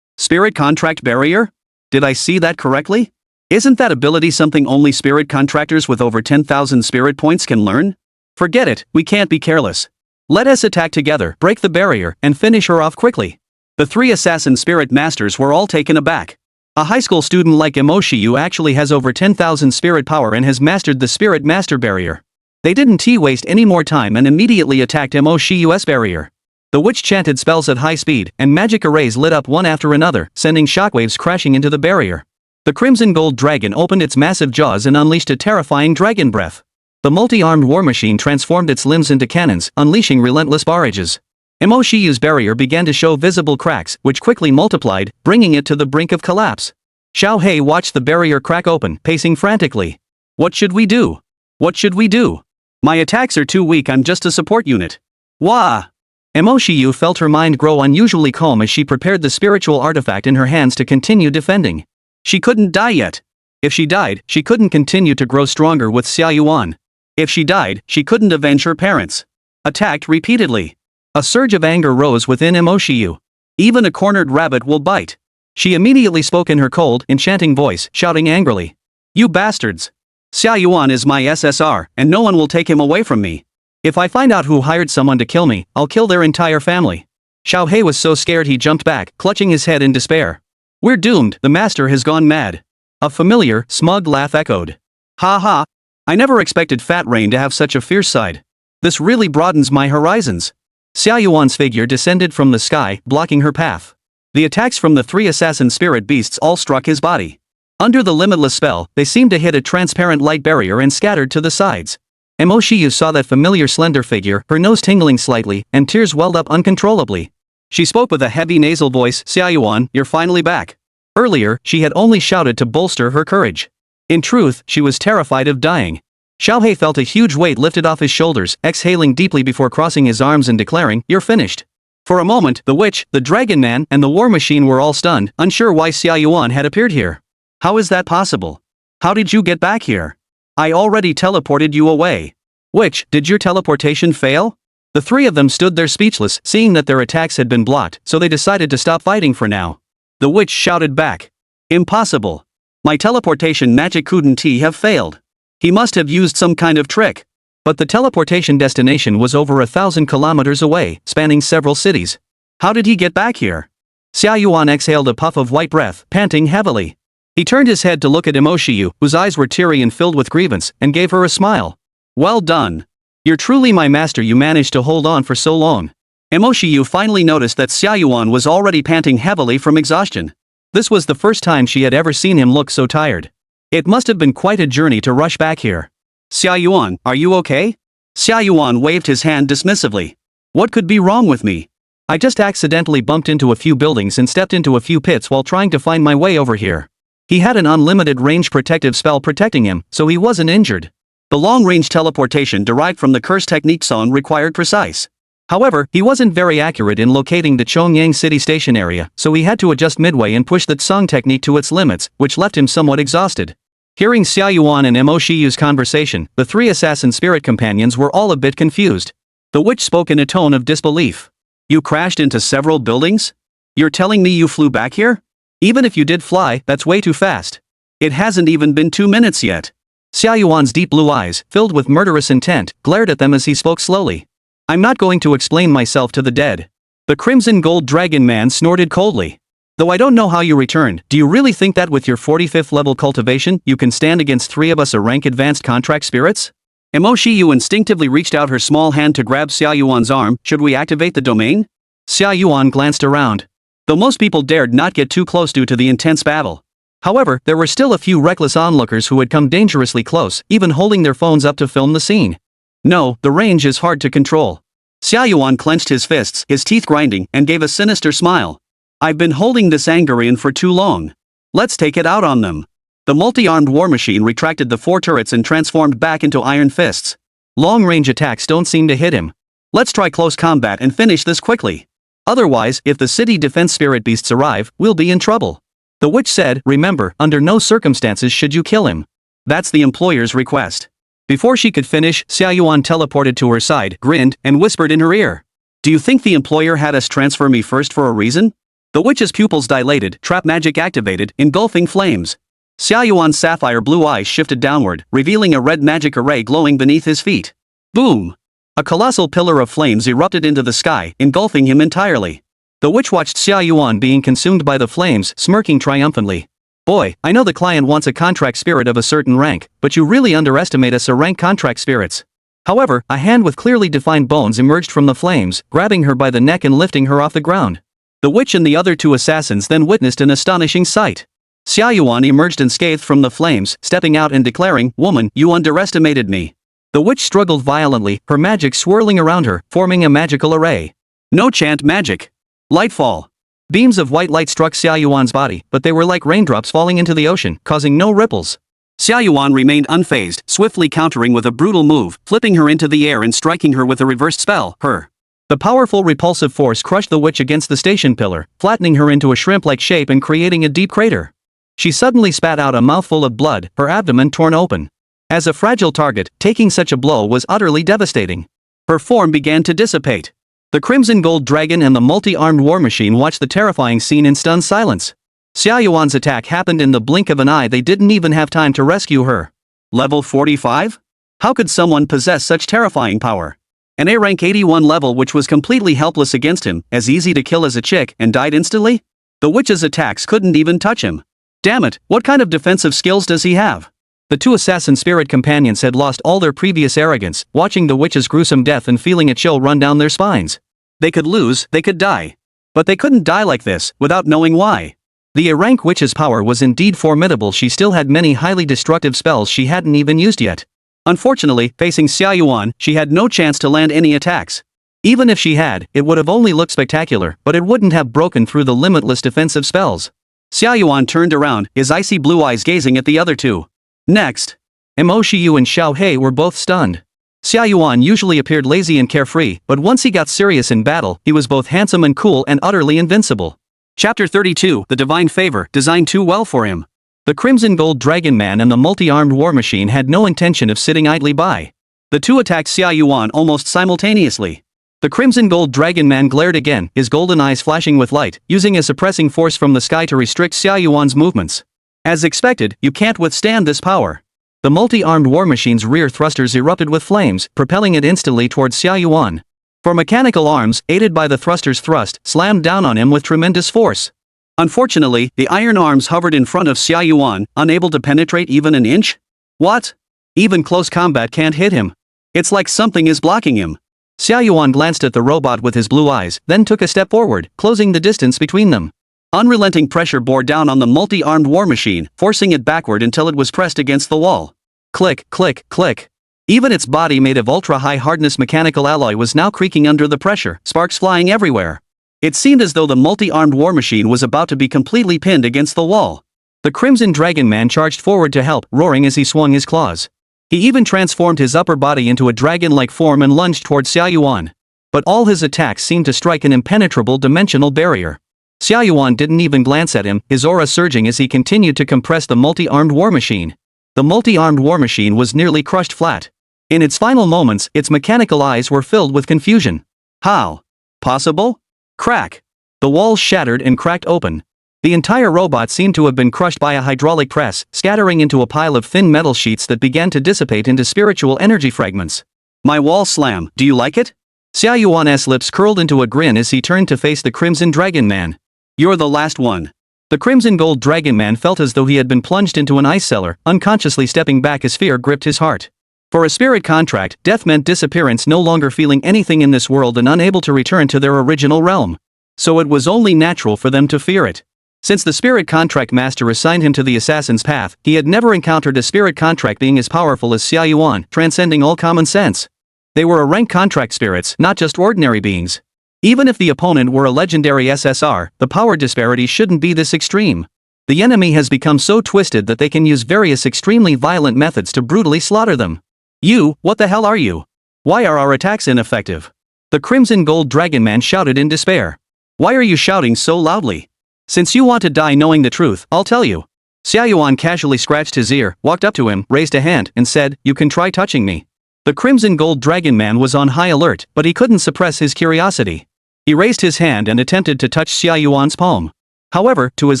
S1: Spirit Contract Barrier? Did I see that correctly? Isn't that ability something only spirit contractors with over 10,000 spirit points can learn? Forget it, we can't be careless. Let us attack together, break the barrier, and finish her off quickly. The three assassin spirit masters were all taken aback. A high school student like Mo Shiyu actually has over 10,000 spirit power and has mastered the spirit master barrier. They didn't waste any more time and immediately attacked Mo Shiyu's barrier. The witch chanted spells at high speed, and magic arrays lit up one after another, sending shockwaves crashing into the barrier. The crimson gold dragon opened its massive jaws and unleashed a terrifying dragon breath. The multi-armed war machine transformed its limbs into cannons, unleashing relentless barrages. Mo Shiyu's barrier began to show visible cracks, which quickly multiplied, bringing it to the brink of collapse. Xiao Hei watched the barrier crack open, pacing frantically. What should we do? What should we do? My attacks are too weak, I'm just a support unit. Wah! Mo Shiyu felt her mind grow unusually calm as she prepared the spiritual artifact in her hands to continue defending. She couldn't die yet. If she died, she couldn't continue to grow stronger with Xia Yuan. If she died, she couldn't avenge her parents. Attacked repeatedly. A surge of anger rose within Mo Shiyu. Even a cornered rabbit will bite. She immediately spoke in her cold, enchanting voice, shouting angrily. You bastards! Xia Yuan is my SSR, and no one will take him away from me. If I find out who hired someone to kill me, I'll kill their entire family. Xiao Hei was so scared he jumped back, clutching his head in despair. We're doomed, the master has gone mad. A familiar, smug laugh echoed. Ha ha! I never expected Fat Rain to have such a fierce side. This really broadens my horizons. Xia Yuan's figure descended from the sky, blocking her path. The attacks from the three assassin spirit beasts all struck his body. Under the limitless spell, they seemed to hit a transparent light barrier and scattered to the sides. Mo Shiyu saw that familiar slender figure, her nose tingling slightly, and tears welled up uncontrollably. She spoke with a heavy nasal voice, Xia Yuan, you're finally back. Earlier, she had only shouted to bolster her courage. In truth, she was terrified of dying. Xiao Hei felt a huge weight lifted off his shoulders, exhaling deeply before crossing his arms and declaring, you're finished. For a moment, the witch, the dragon man, and the war machine were all stunned, unsure why Xia Yuan had appeared here. How is that possible? How did you get back here? I already teleported you away. Witch, did your teleportation fail? The three of them stood there speechless, seeing that their attacks had been blocked, so they decided to stop fighting for now. The witch shouted back. Impossible. My teleportation magic couldn't have failed. He must have used some kind of trick. But the teleportation destination was over 1,000 kilometers away, spanning several cities. How did he get back here? Xia Yuan exhaled a puff of white breath, panting heavily. He turned his head to look at Mo Shiyu, whose eyes were teary and filled with grievance, and gave her a smile. Well done. You're truly my master, you managed to hold on for so long. Mo Shiyu finally noticed that Xia Yuan was already panting heavily from exhaustion. This was the first time she had ever seen him look so tired. It must have been quite a journey to rush back here. Xia Yuan, are you okay? Xia Yuan waved his hand dismissively. What could be wrong with me? I just accidentally bumped into a few buildings and stepped into a few pits while trying to find my way over here. He had an unlimited range protective spell protecting him, so he wasn't injured. The long-range teleportation derived from the curse technique zone required precise. However, he wasn't very accurate in locating the Chongyang city station area, so he had to adjust midway and push the Tsung technique to its limits, which left him somewhat exhausted. Hearing Xia Yuan and Mo Shiyu's conversation, the three assassin spirit companions were all a bit confused. The witch spoke in a tone of disbelief. You crashed into several buildings? You're telling me you flew back here? Even if you did fly, that's way too fast. It hasn't even been 2 minutes yet. Xia Yuan's deep blue eyes, filled with murderous intent, glared at them as he spoke slowly. I'm not going to explain myself to the dead. The Crimson Gold Dragon Man snorted coldly. Though I don't know how you returned, do you really think that with your 45th level cultivation, you can stand against 3 of us rank advanced contract spirits? Mo Shiyu instinctively reached out her small hand to grab Xia Yuan's arm. Should we activate the domain? Xia Yuan glanced around. Though most people dared not get too close due to the intense battle. However, there were still a few reckless onlookers who had come dangerously close, even holding their phones up to film the scene. No, the range is hard to control. Xia Yuan clenched his fists, his teeth grinding, and gave a sinister smile. I've been holding this anger in for too long. Let's take it out on them. The multi-armed war machine retracted the 4 turrets and transformed back into iron fists. Long-range attacks don't seem to hit him. Let's try close combat and finish this quickly. Otherwise, if the city defense spirit beasts arrive, we'll be in trouble. The witch said, remember, under no circumstances should you kill him. That's the employer's request. Before she could finish, Xia Yuan teleported to her side, grinned, and whispered in her ear. Do you think the employer had us transfer me first for a reason? The witch's pupils dilated, trap magic activated, engulfing flames. Xia Yuan's sapphire blue eyes shifted downward, revealing a red magic array glowing beneath his feet. Boom! A colossal pillar of flames erupted into the sky, engulfing him entirely. The witch watched Xia Yuan being consumed by the flames, smirking triumphantly. Boy, I know the client wants a contract spirit of a certain rank, but you really underestimate us rank contract spirits. However, a hand with clearly defined bones emerged from the flames, grabbing her by the neck and lifting her off the ground. The witch and the other 2 assassins then witnessed an astonishing sight. Xia Yuan emerged unscathed from the flames, stepping out and declaring, "Woman, you underestimated me." The witch struggled violently, her magic swirling around her, forming a magical array. No chant magic. Lightfall. Beams of white light struck Xia Yuan's body, but they were like raindrops falling into the ocean, causing no ripples. Xia Yuan remained unfazed, swiftly countering with a brutal move, flipping her into the air and striking her with a reversed spell, her. The powerful repulsive force crushed the witch against the station pillar, flattening her into a shrimp-like shape and creating a deep crater. She suddenly spat out a mouthful of blood, her abdomen torn open. As a fragile target, taking such a blow was utterly devastating. Her form began to dissipate. The Crimson Gold Dragon and the multi-armed war machine watched the terrifying scene in stunned silence. Xia Yuan's attack happened in the blink of an eye. They didn't even have time to rescue her. Level 45? How could someone possess such terrifying power? An A rank 81 level which was completely helpless against him, as easy to kill as a chick, and died instantly? The witch's attacks couldn't even touch him. Damn it, what kind of defensive skills does he have? The 2 assassin spirit companions had lost all their previous arrogance, watching the witch's gruesome death and feeling a chill run down their spines. They could lose, they could die. But they couldn't die like this, without knowing why. The A-rank witch's power was indeed formidable. She still had many highly destructive spells she hadn't even used yet. Unfortunately, facing Xia Yuan, she had no chance to land any attacks. Even if she had, it would have only looked spectacular, but it wouldn't have broken through the limitless defensive spells. Xia Yuan turned around, his icy blue eyes gazing at the other 2. Next. Mo Shiyu and Xiao He were both stunned. Xia Yuan usually appeared lazy and carefree, but once he got serious in battle, he was both handsome and cool and utterly invincible. Chapter 32, The Divine Favor, designed too well for him. The Crimson Gold Dragon Man and the multi-armed war machine had no intention of sitting idly by. The 2 attacked Xia Yuan almost simultaneously. The Crimson Gold Dragon Man glared again, his golden eyes flashing with light, using a suppressing force from the sky to restrict Xia Yuan's movements. As expected, you can't withstand this power. The multi-armed war machine's rear thrusters erupted with flames, propelling it instantly towards Xia Yuan. For mechanical arms, aided by the thruster's thrust, slammed down on him with tremendous force. Unfortunately, the iron arms hovered in front of Xia Yuan, unable to penetrate even an inch. What? Even close combat can't hit him. It's like something is blocking him. Xia Yuan glanced at the robot with his blue eyes, then took a step forward, closing the distance between them. Unrelenting pressure bore down on the multi-armed war machine, forcing it backward until it was pressed against the wall. Click, click, click. Even its body made of ultra-high hardness mechanical alloy was now creaking under the pressure, sparks flying everywhere. It seemed as though the multi-armed war machine was about to be completely pinned against the wall. The Crimson Dragon Man charged forward to help, roaring as he swung his claws. He even transformed his upper body into a dragon-like form and lunged towards Xia Yuan. But all his attacks seemed to strike an impenetrable dimensional barrier. Xia Yuan didn't even glance at him, his aura surging as he continued to compress the multi-armed war machine. The multi-armed war machine was nearly crushed flat. In its final moments, its mechanical eyes were filled with confusion. How? Possible? Crack. The walls shattered and cracked open. The entire robot seemed to have been crushed by a hydraulic press, scattering into a pile of thin metal sheets that began to dissipate into spiritual energy fragments. My wall slam, do you like it? Xia Yuan's lips curled into a grin as he turned to face the Crimson Dragon Man. You're the last one. The Crimson Gold Dragon Man felt as though he had been plunged into an ice cellar, unconsciously stepping back as fear gripped his heart. For a spirit contract, death meant disappearance, no longer feeling anything in this world and unable to return to their original realm. So it was only natural for them to fear it. Since the spirit contract master assigned him to the assassin's path, he had never encountered a spirit contract being as powerful as Xia Yuan, transcending all common sense. They were a rank contract spirits, not just ordinary beings. Even if the opponent were a legendary SSR, the power disparity shouldn't be this extreme. The enemy has become so twisted that they can use various extremely violent methods to brutally slaughter them. You, what the hell are you? Why are our attacks ineffective? The Crimson Gold Dragon Man shouted in despair. Why are you shouting so loudly? Since you want to die knowing the truth, I'll tell you. Xia Yuan casually scratched his ear, walked up to him, raised a hand, and said, you can try touching me. The Crimson Gold Dragon Man was on high alert, but he couldn't suppress his curiosity. He raised his hand and attempted to touch Xia Yuan's palm. However, to his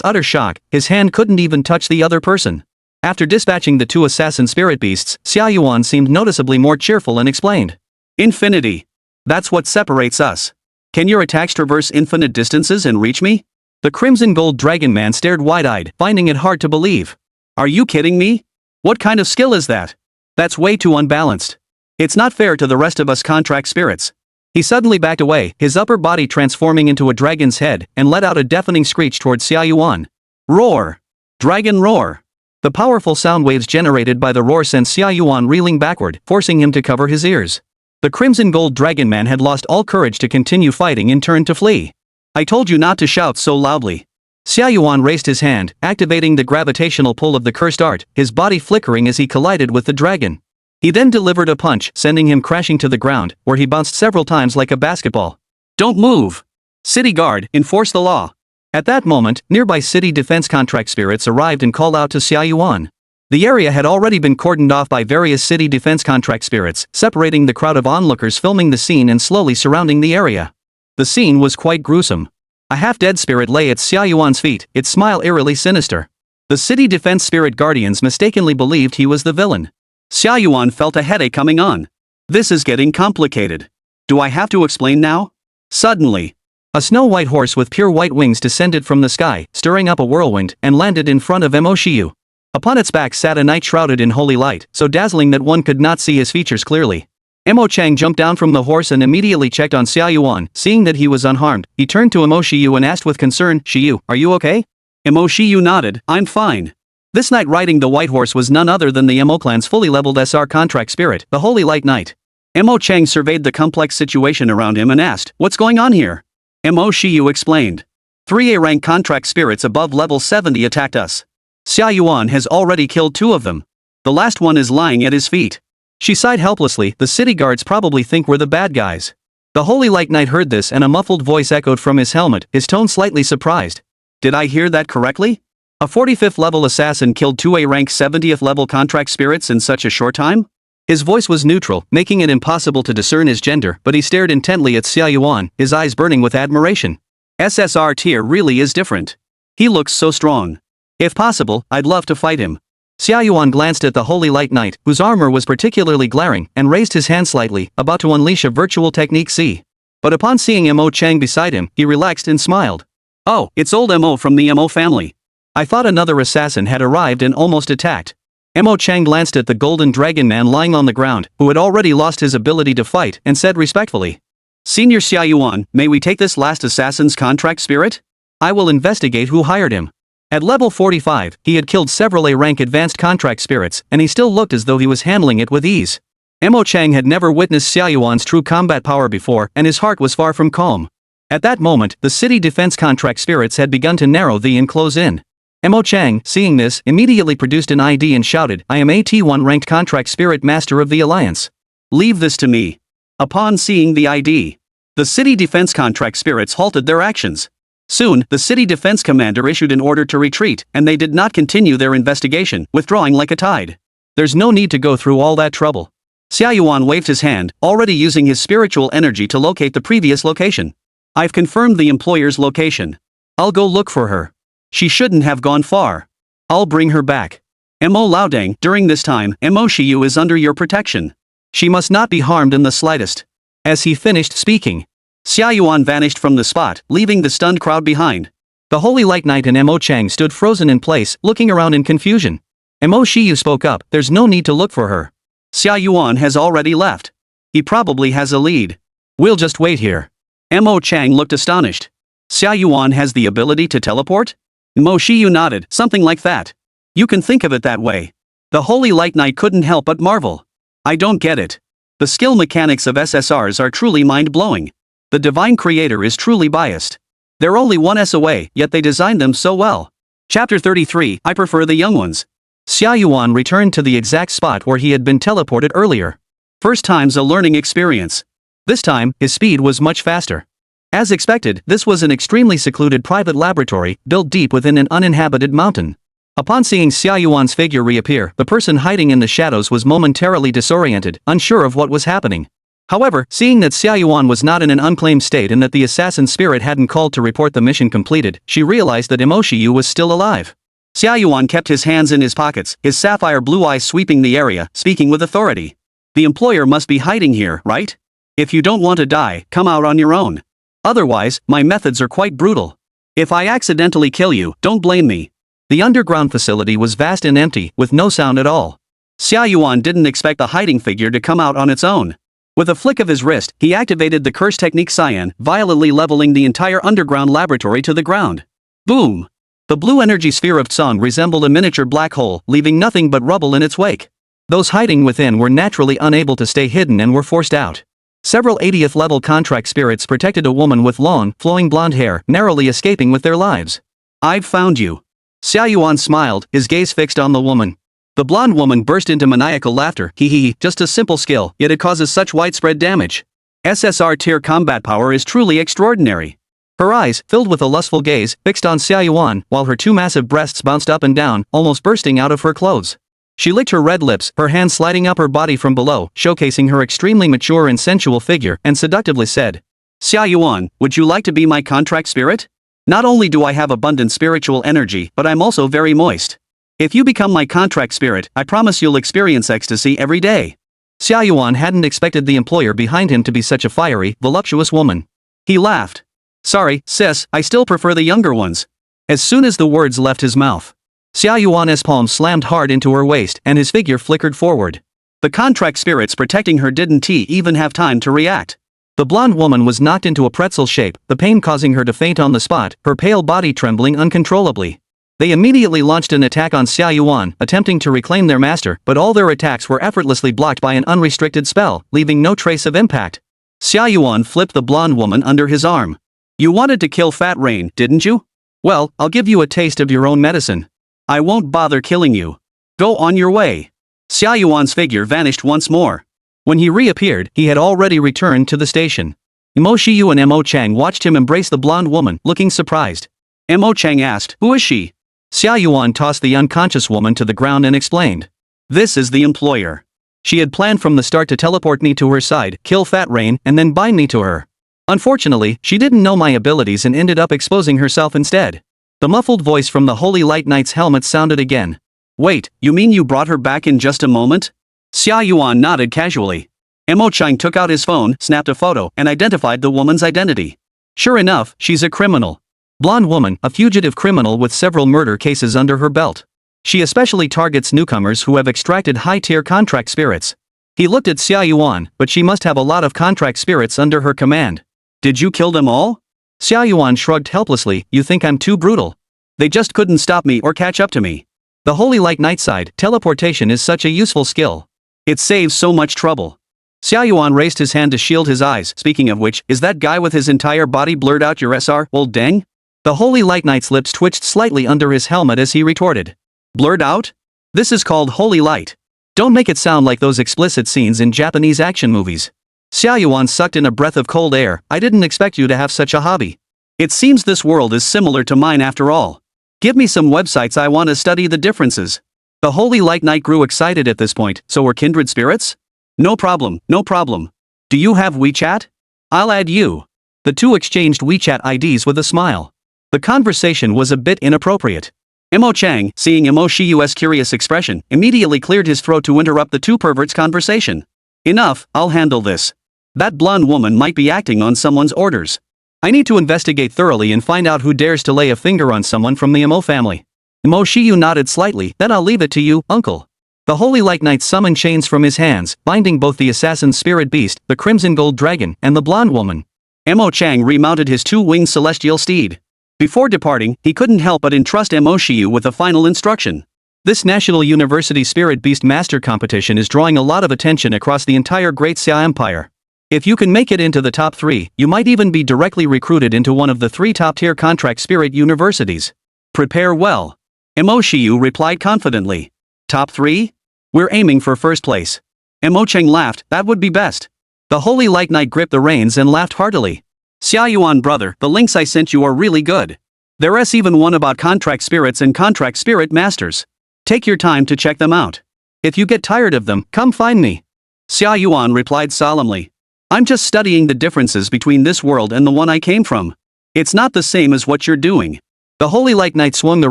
S1: utter shock, his hand couldn't even touch the other person. After dispatching the two assassin spirit beasts, Xia Yuan seemed noticeably more cheerful and explained. Infinity. That's what separates us. Can your attacks traverse infinite distances and reach me? The Crimson Gold Dragon Man stared wide-eyed, finding it hard to believe. Are you kidding me? What kind of skill is that? That's way too unbalanced. It's not fair to the rest of us contract spirits. He suddenly backed away, his upper body transforming into a dragon's head, and let out a deafening screech towards Xia Yuan. Roar! Dragon roar! The powerful sound waves generated by the roar sent Xia Yuan reeling backward, forcing him to cover his ears. The Crimson Gold Dragon Man had lost all courage to continue fighting and turned to flee. I told you not to shout so loudly. Xia Yuan raised his hand, activating the gravitational pull of the cursed art, his body flickering as he collided with the dragon. He then delivered a punch, sending him crashing to the ground, where he bounced several times like a basketball. Don't move! City Guard, enforce the law! At that moment, nearby city defense contract spirits arrived and called out to Xia Yuan. The area had already been cordoned off by various city defense contract spirits, separating the crowd of onlookers filming the scene and slowly surrounding the area. The scene was quite gruesome. A half-dead spirit lay at Xia Yuan's feet, its smile eerily sinister. The city defense spirit guardians mistakenly believed he was the villain. Xia Yuan felt a headache coming on. This is getting complicated. Do I have to explain now? Suddenly, a snow-white horse with pure white wings descended from the sky, stirring up a whirlwind, and landed in front of Mo Shiyu. Upon its back sat a knight shrouded in holy light, so dazzling that one could not see his features clearly. Mo Chang jumped down from the horse and immediately checked on Xia Yuan. Seeing that he was unharmed, he turned to Mo Shiyu and asked with concern, Shiyu, are you okay? Mo Shiyu nodded, I'm fine. This knight riding the white horse was none other than the Mo clan's fully leveled SR contract spirit, the Holy Light Knight. Mo Chang surveyed the complex situation around him and asked, what's going on here? Mo Shiyu explained. 3A rank contract spirits above level 70 attacked us. Xia Yuan has already killed 2 of them. The last one is lying at his feet. She sighed helplessly, the city guards probably think we're the bad guys. The Holy Light Knight heard this and a muffled voice echoed from his helmet, his tone slightly surprised. Did I hear that correctly? A 45th level assassin killed 2A rank 70th level contract spirits in such a short time? His voice was neutral, making it impossible to discern his gender, but he stared intently at Xia Yuan, his eyes burning with admiration. SSR-tier really is different. He looks so strong. If possible, I'd love to fight him. Xia Yuan glanced at the Holy Light Knight, whose armor was particularly glaring, and raised his hand slightly, about to unleash a virtual technique C. But upon seeing Mo Chang beside him, he relaxed and smiled. Oh, it's old Mo from the Mo family. I thought another assassin had arrived and almost attacked. Mo Chang glanced at the golden dragon man lying on the ground, who had already lost his ability to fight, and said respectfully. Senior Xia Yuan, may we take this last assassin's contract spirit? I will investigate who hired him. At level 45, he had killed several A-rank advanced contract spirits, and he still looked as though he was handling it with ease. Mo Chang had never witnessed Xia Yuan's true combat power before, and his heart was far from calm. At that moment, the city defense contract spirits had begun to narrow and close in. Mo Chang, seeing this, immediately produced an ID and shouted, I am a T1 ranked contract spirit master of the Alliance. Leave this to me. Upon seeing the ID, the city defense contract spirits halted their actions. Soon, the city defense commander issued an order to retreat, and they did not continue their investigation, withdrawing like a tide. There's no need to go through all that trouble. Xia Yuan waved his hand, already using his spiritual energy to locate the previous location. I've confirmed the employer's location. I'll go look for her. She shouldn't have gone far. I'll bring her back. Mo Laodang, during this time, Mo Shiyu is under your protection. She must not be harmed in the slightest. As he finished speaking, Xia Yuan vanished from the spot, leaving the stunned crowd behind. The Holy Light Knight and Mo Chang stood frozen in place, looking around in confusion. Mo Shiyu spoke up, there's no need to look for her. Xia Yuan has already left. He probably has a lead. We'll just wait here. Mo Chang looked astonished. Xia Yuan has the ability to teleport? Mo Shiyu nodded, something like that. You can think of it that way. The Holy Light Knight couldn't help but marvel. I don't get it. The skill mechanics of SSRs are truly mind-blowing. The Divine Creator is truly biased. They're only 1S away, yet they designed them so well. Chapter 33, I prefer the young ones. Xia Yuan returned to the exact spot where he had been teleported earlier. First time's a learning experience. This time, his speed was much faster. As expected, this was an extremely secluded private laboratory, built deep within an uninhabited mountain. Upon seeing Xia Yuan's figure reappear, the person hiding in the shadows was momentarily disoriented, unsure of what was happening. However, seeing that Xia Yuan was not in an unclaimed state and that the assassin spirit hadn't called to report the mission completed, she realized that Mo Shiyu was still alive. Xia Yuan kept his hands in his pockets, his sapphire blue eyes sweeping the area, speaking with authority. The employer must be hiding here, right? If you don't want to die, come out on your own. Otherwise, my methods are quite brutal. If I accidentally kill you, don't blame me. The underground facility was vast and empty, with no sound at all. Xia Yuan didn't expect the hiding figure to come out on its own. With a flick of his wrist, he activated the curse technique Cyan, violently leveling the entire underground laboratory to the ground. Boom! The blue energy sphere of Tsang resembled a miniature black hole, leaving nothing but rubble in its wake. Those hiding within were naturally unable to stay hidden and were forced out. Several 80th level contract spirits protected a woman with long, flowing blonde hair, narrowly escaping with their lives. I've found you. Xia Yuan smiled, his gaze fixed on the woman. The blonde woman burst into maniacal laughter. Hee, just a simple skill, yet it causes such widespread damage. SSR-tier combat power is truly extraordinary. Her eyes, filled with a lustful gaze, fixed on Xia Yuan, while her two massive breasts bounced up and down, almost bursting out of her clothes. She licked her red lips, her hands sliding up her body from below, showcasing her extremely mature and sensual figure, and seductively said, Xia Yuan, would you like to be my contract spirit? Not only do I have abundant spiritual energy, but I'm also very moist. If you become my contract spirit, I promise you'll experience ecstasy every day. Xia Yuan hadn't expected the employer behind him to be such a fiery, voluptuous woman. He laughed. Sorry, sis, I still prefer the younger ones. As soon as the words left his mouth, Xia Yuan's palm slammed hard into her waist and his figure flickered forward. The contract spirits protecting her didn't even have time to react. The blonde woman was knocked into a pretzel shape, the pain causing her to faint on the spot, her pale body trembling uncontrollably. They immediately launched an attack on Xia Yuan, attempting to reclaim their master, but all their attacks were effortlessly blocked by an unrestricted spell, leaving no trace of impact. Xia Yuan flipped the blonde woman under his arm. You wanted to kill Fat Rain, didn't you? Well, I'll give you a taste of your own medicine. I won't bother killing you. Go on your way. Xia Yuan's figure vanished once more. When he reappeared, he had already returned to the station. Mo Shiyu and Mo Chang watched him embrace the blonde woman, looking surprised. Mo Chang asked, who is she? Xia Yuan tossed the unconscious woman to the ground and explained. This is the employer. She had planned from the start to teleport me to her side, kill Fat Rain, and then bind me to her. Unfortunately, she didn't know my abilities and ended up exposing herself instead. The muffled voice from the Holy Light Knight's helmet sounded again. Wait, you mean you brought her back in just a moment? Xia Yuan nodded casually. Mo Chang took out his phone, snapped a photo, and identified the woman's identity. Sure enough, she's a criminal. Blonde woman, a fugitive criminal with several murder cases under her belt. She especially targets newcomers who have extracted high-tier contract spirits. He looked at Xia Yuan, but she must have a lot of contract spirits under her command. Did you kill them all? Xia Yuan shrugged helplessly, you think I'm too brutal? They just couldn't stop me or catch up to me. The Holy Light Knight side, teleportation is such a useful skill. It saves so much trouble. Xia Yuan raised his hand to shield his eyes, speaking of which, is that guy with his entire body blurred out your SR, old dang? The Holy Light Knight's lips twitched slightly under his helmet as he retorted. Blurred out? This is called Holy Light. Don't make it sound like those explicit scenes in Japanese action movies. Xia Yuan sucked in a breath of cold air, I didn't expect you to have such a hobby. It seems this world is similar to mine after all. Give me some websites, I want to study the differences. The Holy Light Knight grew excited at this point, so we're kindred spirits? No problem, no problem. Do you have WeChat? I'll add you. The two exchanged WeChat IDs with a smile. The conversation was a bit inappropriate. Mo Chang, seeing Mo Shiyu's curious expression, immediately cleared his throat to interrupt the two perverts' conversation. Enough, I'll handle this. That blonde woman might be acting on someone's orders. I need to investigate thoroughly and find out who dares to lay a finger on someone from the Mo family. Mo Shiyu nodded slightly. Then I'll leave it to you, uncle. The Holy Light Knight summoned chains from his hands, binding both the assassin's spirit beast, the crimson gold dragon, and the blonde woman. Mo Chang remounted his two-winged celestial steed. Before departing, he couldn't help but entrust Mo Shiyu with a final instruction. This National University Spirit Beast Master competition is drawing a lot of attention across the entire Great Xia Empire. If you can make it into the top 3, you might even be directly recruited into one of the 3 top-tier contract spirit universities. Prepare well. Mo Shiyu replied confidently. Top 3? We're aiming for first place. Mo Chang laughed. That would be best. The Holy Light Knight gripped the reins and laughed heartily. Xia Yuan brother, the links I sent you are really good. There's even one about contract spirits and contract spirit masters. Take your time to check them out. If you get tired of them, come find me. Xia Yuan replied solemnly. I'm just studying the differences between this world and the one I came from. It's not the same as what you're doing. The Holy Light Knight swung the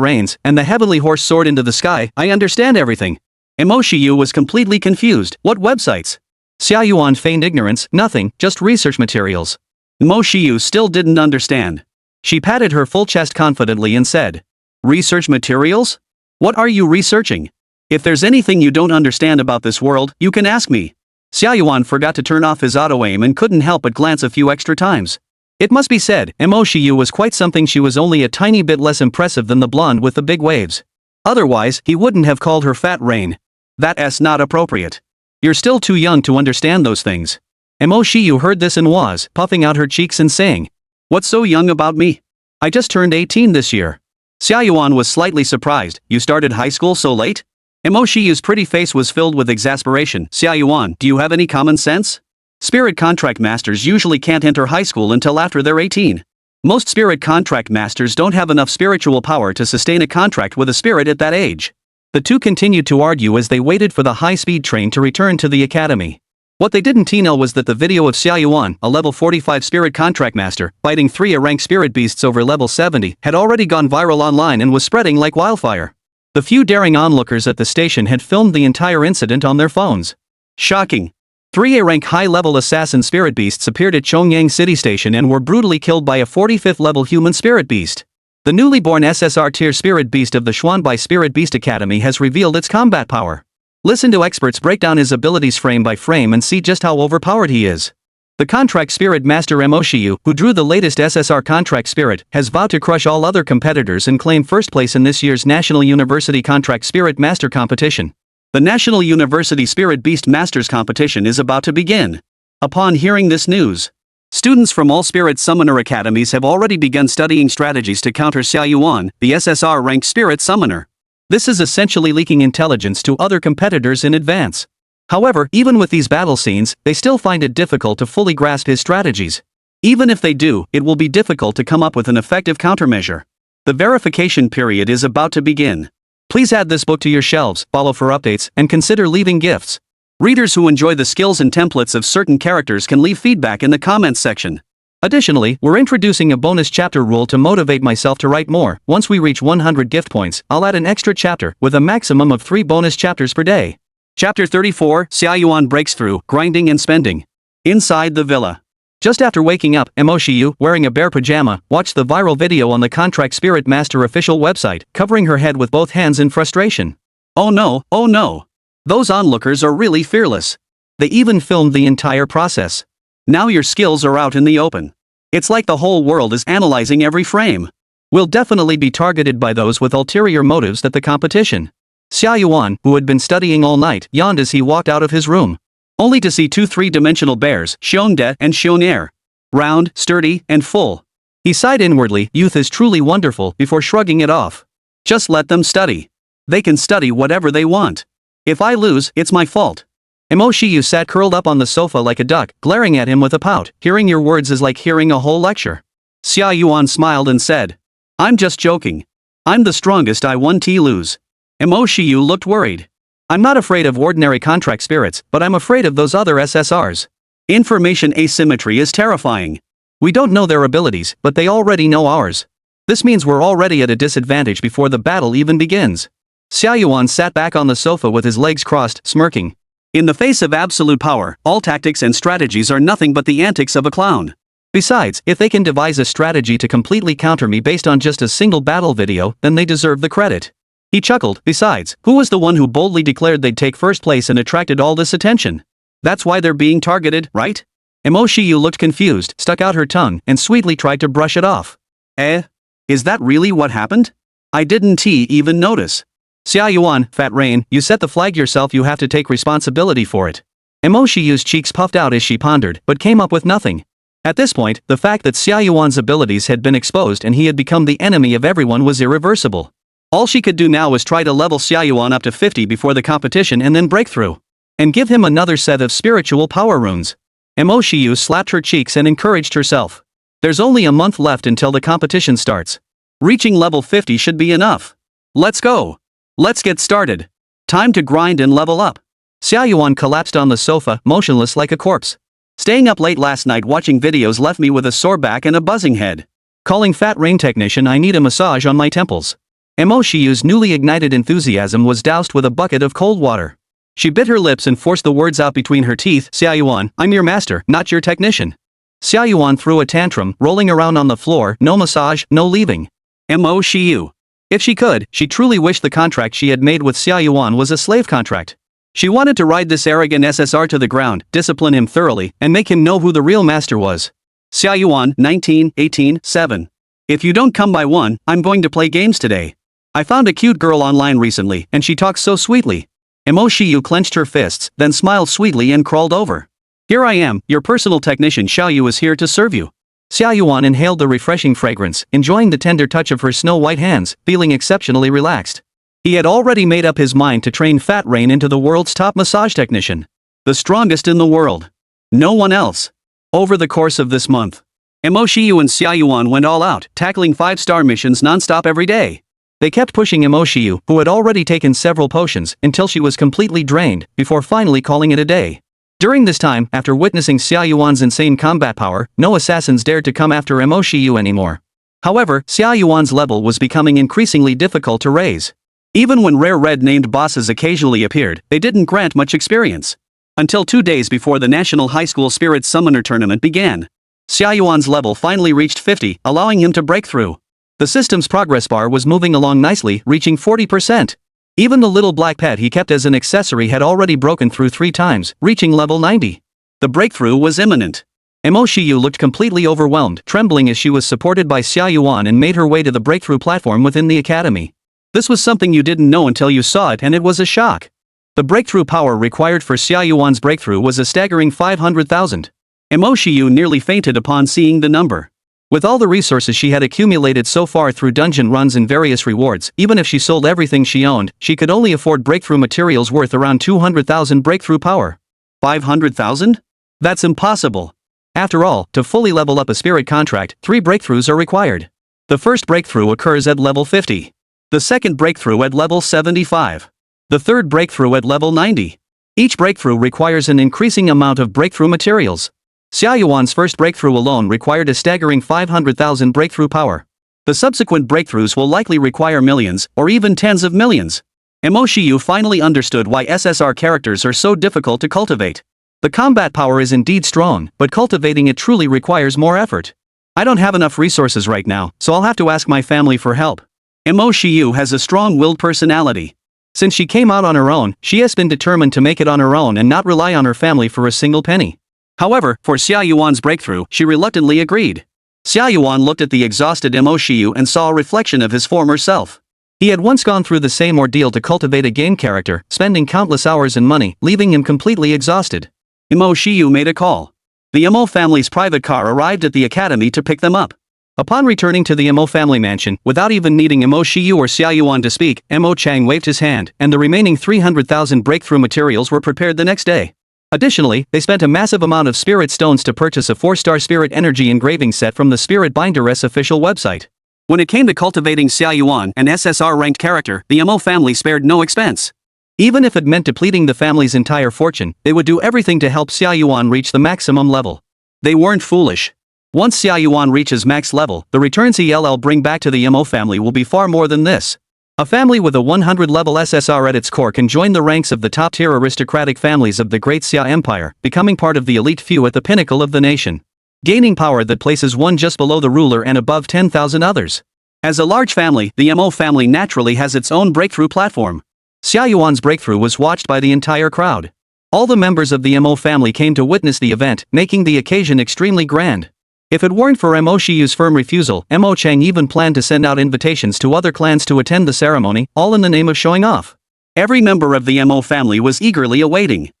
S1: reins, and the heavenly horse soared into the sky. I understand everything. Mo Shiyu was completely confused. What websites? Xia Yuan feigned ignorance. Nothing, just research materials. Mo Shiyu still didn't understand. She patted her full chest confidently and said, Research materials? What are you researching? If there's anything you don't understand about this world, you can ask me. Xia Yuan forgot to turn off his auto-aim and couldn't help but glance a few extra times. It must be said, Mo Shiyu was quite something. She was only a tiny bit less impressive than the blonde with the big waves. Otherwise, he wouldn't have called her Fat Rain. That's not appropriate. You're still too young to understand those things. Mo Shiyu heard this and was, puffing out her cheeks and saying, What's so young about me? I just turned 18 this year. Xia Yuan was slightly surprised. You started high school so late? Mo Shiyu's pretty face was filled with exasperation. Xia Yuan, do you have any common sense? Spirit contract masters usually can't enter high school until after they're 18. Most spirit contract masters don't have enough spiritual power to sustain a contract with a spirit at that age. The two continued to argue as they waited for the high-speed train to return to the academy. What they didn't know was that the video of Xia Yuan, a level 45 spirit contract master, fighting 3 A-rank spirit beasts over level 70, had already gone viral online and was spreading like wildfire. The few daring onlookers at the station had filmed the entire incident on their phones. Shocking. 3 A-rank high-level assassin spirit beasts appeared at Chongyang City Station and were brutally killed by a 45th level human spirit beast. The newly born SSR-tier spirit beast of the Xuanbai Spirit Beast Academy has revealed its combat power. Listen to experts break down his abilities frame by frame and see just how overpowered he is. The contract spirit master Mo Shiyu, who drew the latest SSR contract spirit, has vowed to crush all other competitors and claim first place in this year's National University Contract Spirit Master Competition. The National University Spirit Beast Masters Competition is about to begin. Upon hearing this news, students from all Spirit Summoner Academies have already begun studying strategies to counter Xia Yuan, the SSR-ranked Spirit Summoner. This is essentially leaking intelligence to other competitors in advance. However, even with these battle scenes, they still find it difficult to fully grasp his strategies. Even if they do, it will be difficult to come up with an effective countermeasure. The verification period is about to begin. Please add this book to your shelves, follow for updates, and consider leaving gifts. Readers who enjoy the skills and templates of certain characters can leave feedback in the comments section. Additionally, we're introducing a bonus chapter rule to motivate myself to write more. Once we reach 100 gift points, I'll add an extra chapter, with a maximum of 3 bonus chapters per day. Chapter 34, Xia Yuan breaks through, grinding and spending. Inside the villa. Just after waking up, Mo Shiyu, wearing a bare pajama, watched the viral video on the Contract Spirit Master official website, covering her head with both hands in frustration. Oh no, oh no. Those onlookers are really fearless. They even filmed the entire process. Now your skills are out in the open. It's like the whole world is analyzing every frame. We'll definitely be targeted by those with ulterior motives at the competition. Xia Yuan, who had been studying all night, yawned as he walked out of his room. Only to see 2 3-dimensional bears, Xiongde and Xiong'er. Round, sturdy, and full. He sighed inwardly, youth is truly wonderful, before shrugging it off. Just let them study. They can study whatever they want. If I lose, it's my fault. Mo Shiyu sat curled up on the sofa like a duck, glaring at him with a pout. Hearing your words is like hearing a whole lecture. Xia Yuan smiled and said, I'm just joking. I'm the strongest, I won't lose. Mo Shiyu looked worried. I'm not afraid of ordinary contract spirits, but I'm afraid of those other SSRs. Information asymmetry is terrifying. We don't know their abilities, but they already know ours. This means we're already at a disadvantage before the battle even begins. Xia Yuan sat back on the sofa with his legs crossed, smirking. In the face of absolute power, all tactics and strategies are nothing but the antics of a clown. Besides, if they can devise a strategy to completely counter me based on just a single battle video, then they deserve the credit. He chuckled. Besides, who was the one who boldly declared they'd take first place and attracted all this attention? That's why they're being targeted, right? Mo Shiyu looked confused, stuck out her tongue, and sweetly tried to brush it off. Is that really what happened? I didn't even notice. Xia Yuan, Fat Rain, you set the flag yourself, you have to take responsibility for it. Mo Shiyu's cheeks puffed out as she pondered, but came up with nothing. At this point, the fact that Xia Yuan's abilities had been exposed and he had become the enemy of everyone was irreversible. All she could do now was try to level Xia Yuan up to 50 before the competition and then break through. And give him another set of spiritual power runes. Mo Shiyu slapped her cheeks and encouraged herself. There's only a month left until the competition starts. Reaching level 50 should be enough. Let's go. Let's get started. Time to grind and level up. Xia Yuan collapsed on the sofa, motionless like a corpse. Staying up late last night watching videos left me with a sore back and a buzzing head. Calling Fat Rain technician, I need a massage on my temples. Mo Shiyu's newly ignited enthusiasm was doused with a bucket of cold water. She bit her lips and forced the words out between her teeth. Xia Yuan, I'm your master, not your technician. Xia Yuan threw a tantrum, rolling around on the floor. No massage, no leaving. Mo Shiyu. If she could, she truly wished the contract she had made with Xia Yuan was a slave contract. She wanted to ride this arrogant SSR to the ground, discipline him thoroughly, and make him know who the real master was. Xia Yuan, 19, 18, 7. If you don't come by 1, I'm going to play games today. I found a cute girl online recently, and she talks so sweetly. Mo Shiyu clenched her fists, then smiled sweetly and crawled over. Here I am, your personal technician Xiaoyu is here to serve you. Xia Yuan inhaled the refreshing fragrance, enjoying the tender touch of her snow-white hands, feeling exceptionally relaxed. He had already made up his mind to train Fat Rain into the world's top massage technician. The strongest in the world. No one else. Over the course of this month, Mo Shiyu and Xia Yuan went all out, tackling 5-star missions non-stop every day. They kept pushing Mo Shiyu, who had already taken several potions, until she was completely drained, before finally calling it a day. During this time, after witnessing Xia Yuan's insane combat power, no assassins dared to come after Mo Shiyu anymore. However, Xia Yuan's level was becoming increasingly difficult to raise. Even when rare red-named bosses occasionally appeared, they didn't grant much experience. Until 2 days before the National High School Spirit Summoner Tournament began. Xia Yuan's level finally reached 50, allowing him to break through. The system's progress bar was moving along nicely, reaching 40%. Even the little black pet he kept as an accessory had already broken through 3 times, reaching level 90. The breakthrough was imminent. Mo Shiyu looked completely overwhelmed, trembling as she was supported by Xia Yuan and made her way to the breakthrough platform within the academy. This was something you didn't know until you saw it, and it was a shock. The breakthrough power required for Xia Yuan's breakthrough was a staggering 500,000. Mo Shiyu nearly fainted upon seeing the number. With all the resources she had accumulated so far through dungeon runs and various rewards, even if she sold everything she owned, she could only afford breakthrough materials worth around 200,000 breakthrough power. 500,000? That's impossible. After all, to fully level up a spirit contract, 3 breakthroughs are required. The first breakthrough occurs at level 50. The second breakthrough at level 75. The third breakthrough at level 90. Each breakthrough requires an increasing amount of breakthrough materials. Xia Yuan's first breakthrough alone required a staggering 500,000 breakthrough power. The subsequent breakthroughs will likely require millions, or even tens of millions. Mo Shiyu finally understood why SSR characters are so difficult to cultivate. The combat power is indeed strong, but cultivating it truly requires more effort. I don't have enough resources right now, so I'll have to ask my family for help. Mo Shiyu has a strong-willed personality. Since she came out on her own, she has been determined to make it on her own and not rely on her family for a single penny. However, for Xia Yuan's breakthrough, she reluctantly agreed. Xia Yuan looked at the exhausted Mo Shiyu and saw a reflection of his former self. He had once gone through the same ordeal to cultivate a game character, spending countless hours and money, leaving him completely exhausted. Mo Shiyu made a call. The Mo family's private car arrived at the academy to pick them up. Upon returning to the Mo family mansion, without even needing Mo Shiyu or Xia Yuan to speak, Mo Chang waved his hand, and the remaining 300,000 breakthrough materials were prepared the next day. Additionally, they spent a massive amount of spirit stones to purchase a 4-star spirit energy engraving set from the Spirit Binder's official website. When it came to cultivating Xia Yuan, an SSR-ranked character, the Mo family spared no expense. Even if it meant depleting the family's entire fortune, they would do everything to help Xia Yuan reach the maximum level. They weren't foolish. Once Xia Yuan reaches max level, the returns he'll bring back to the Mo family will be far more than this. A family with a 100 level SSR at its core can join the ranks of the top-tier aristocratic families of the Great Xia Empire, becoming part of the elite few at the pinnacle of the nation. Gaining power that places one just below the ruler and above 10,000 others. As a large family, the Mo family naturally has its own breakthrough platform. Xia Yuan's breakthrough was watched by the entire crowd. All the members of the Mo family came to witness the event, making the occasion extremely grand. If it weren't for Mo Shiyu's firm refusal, Mo Chang even planned to send out invitations to other clans to attend the ceremony, all in the name of showing off. Every member of the Mo family was eagerly waiting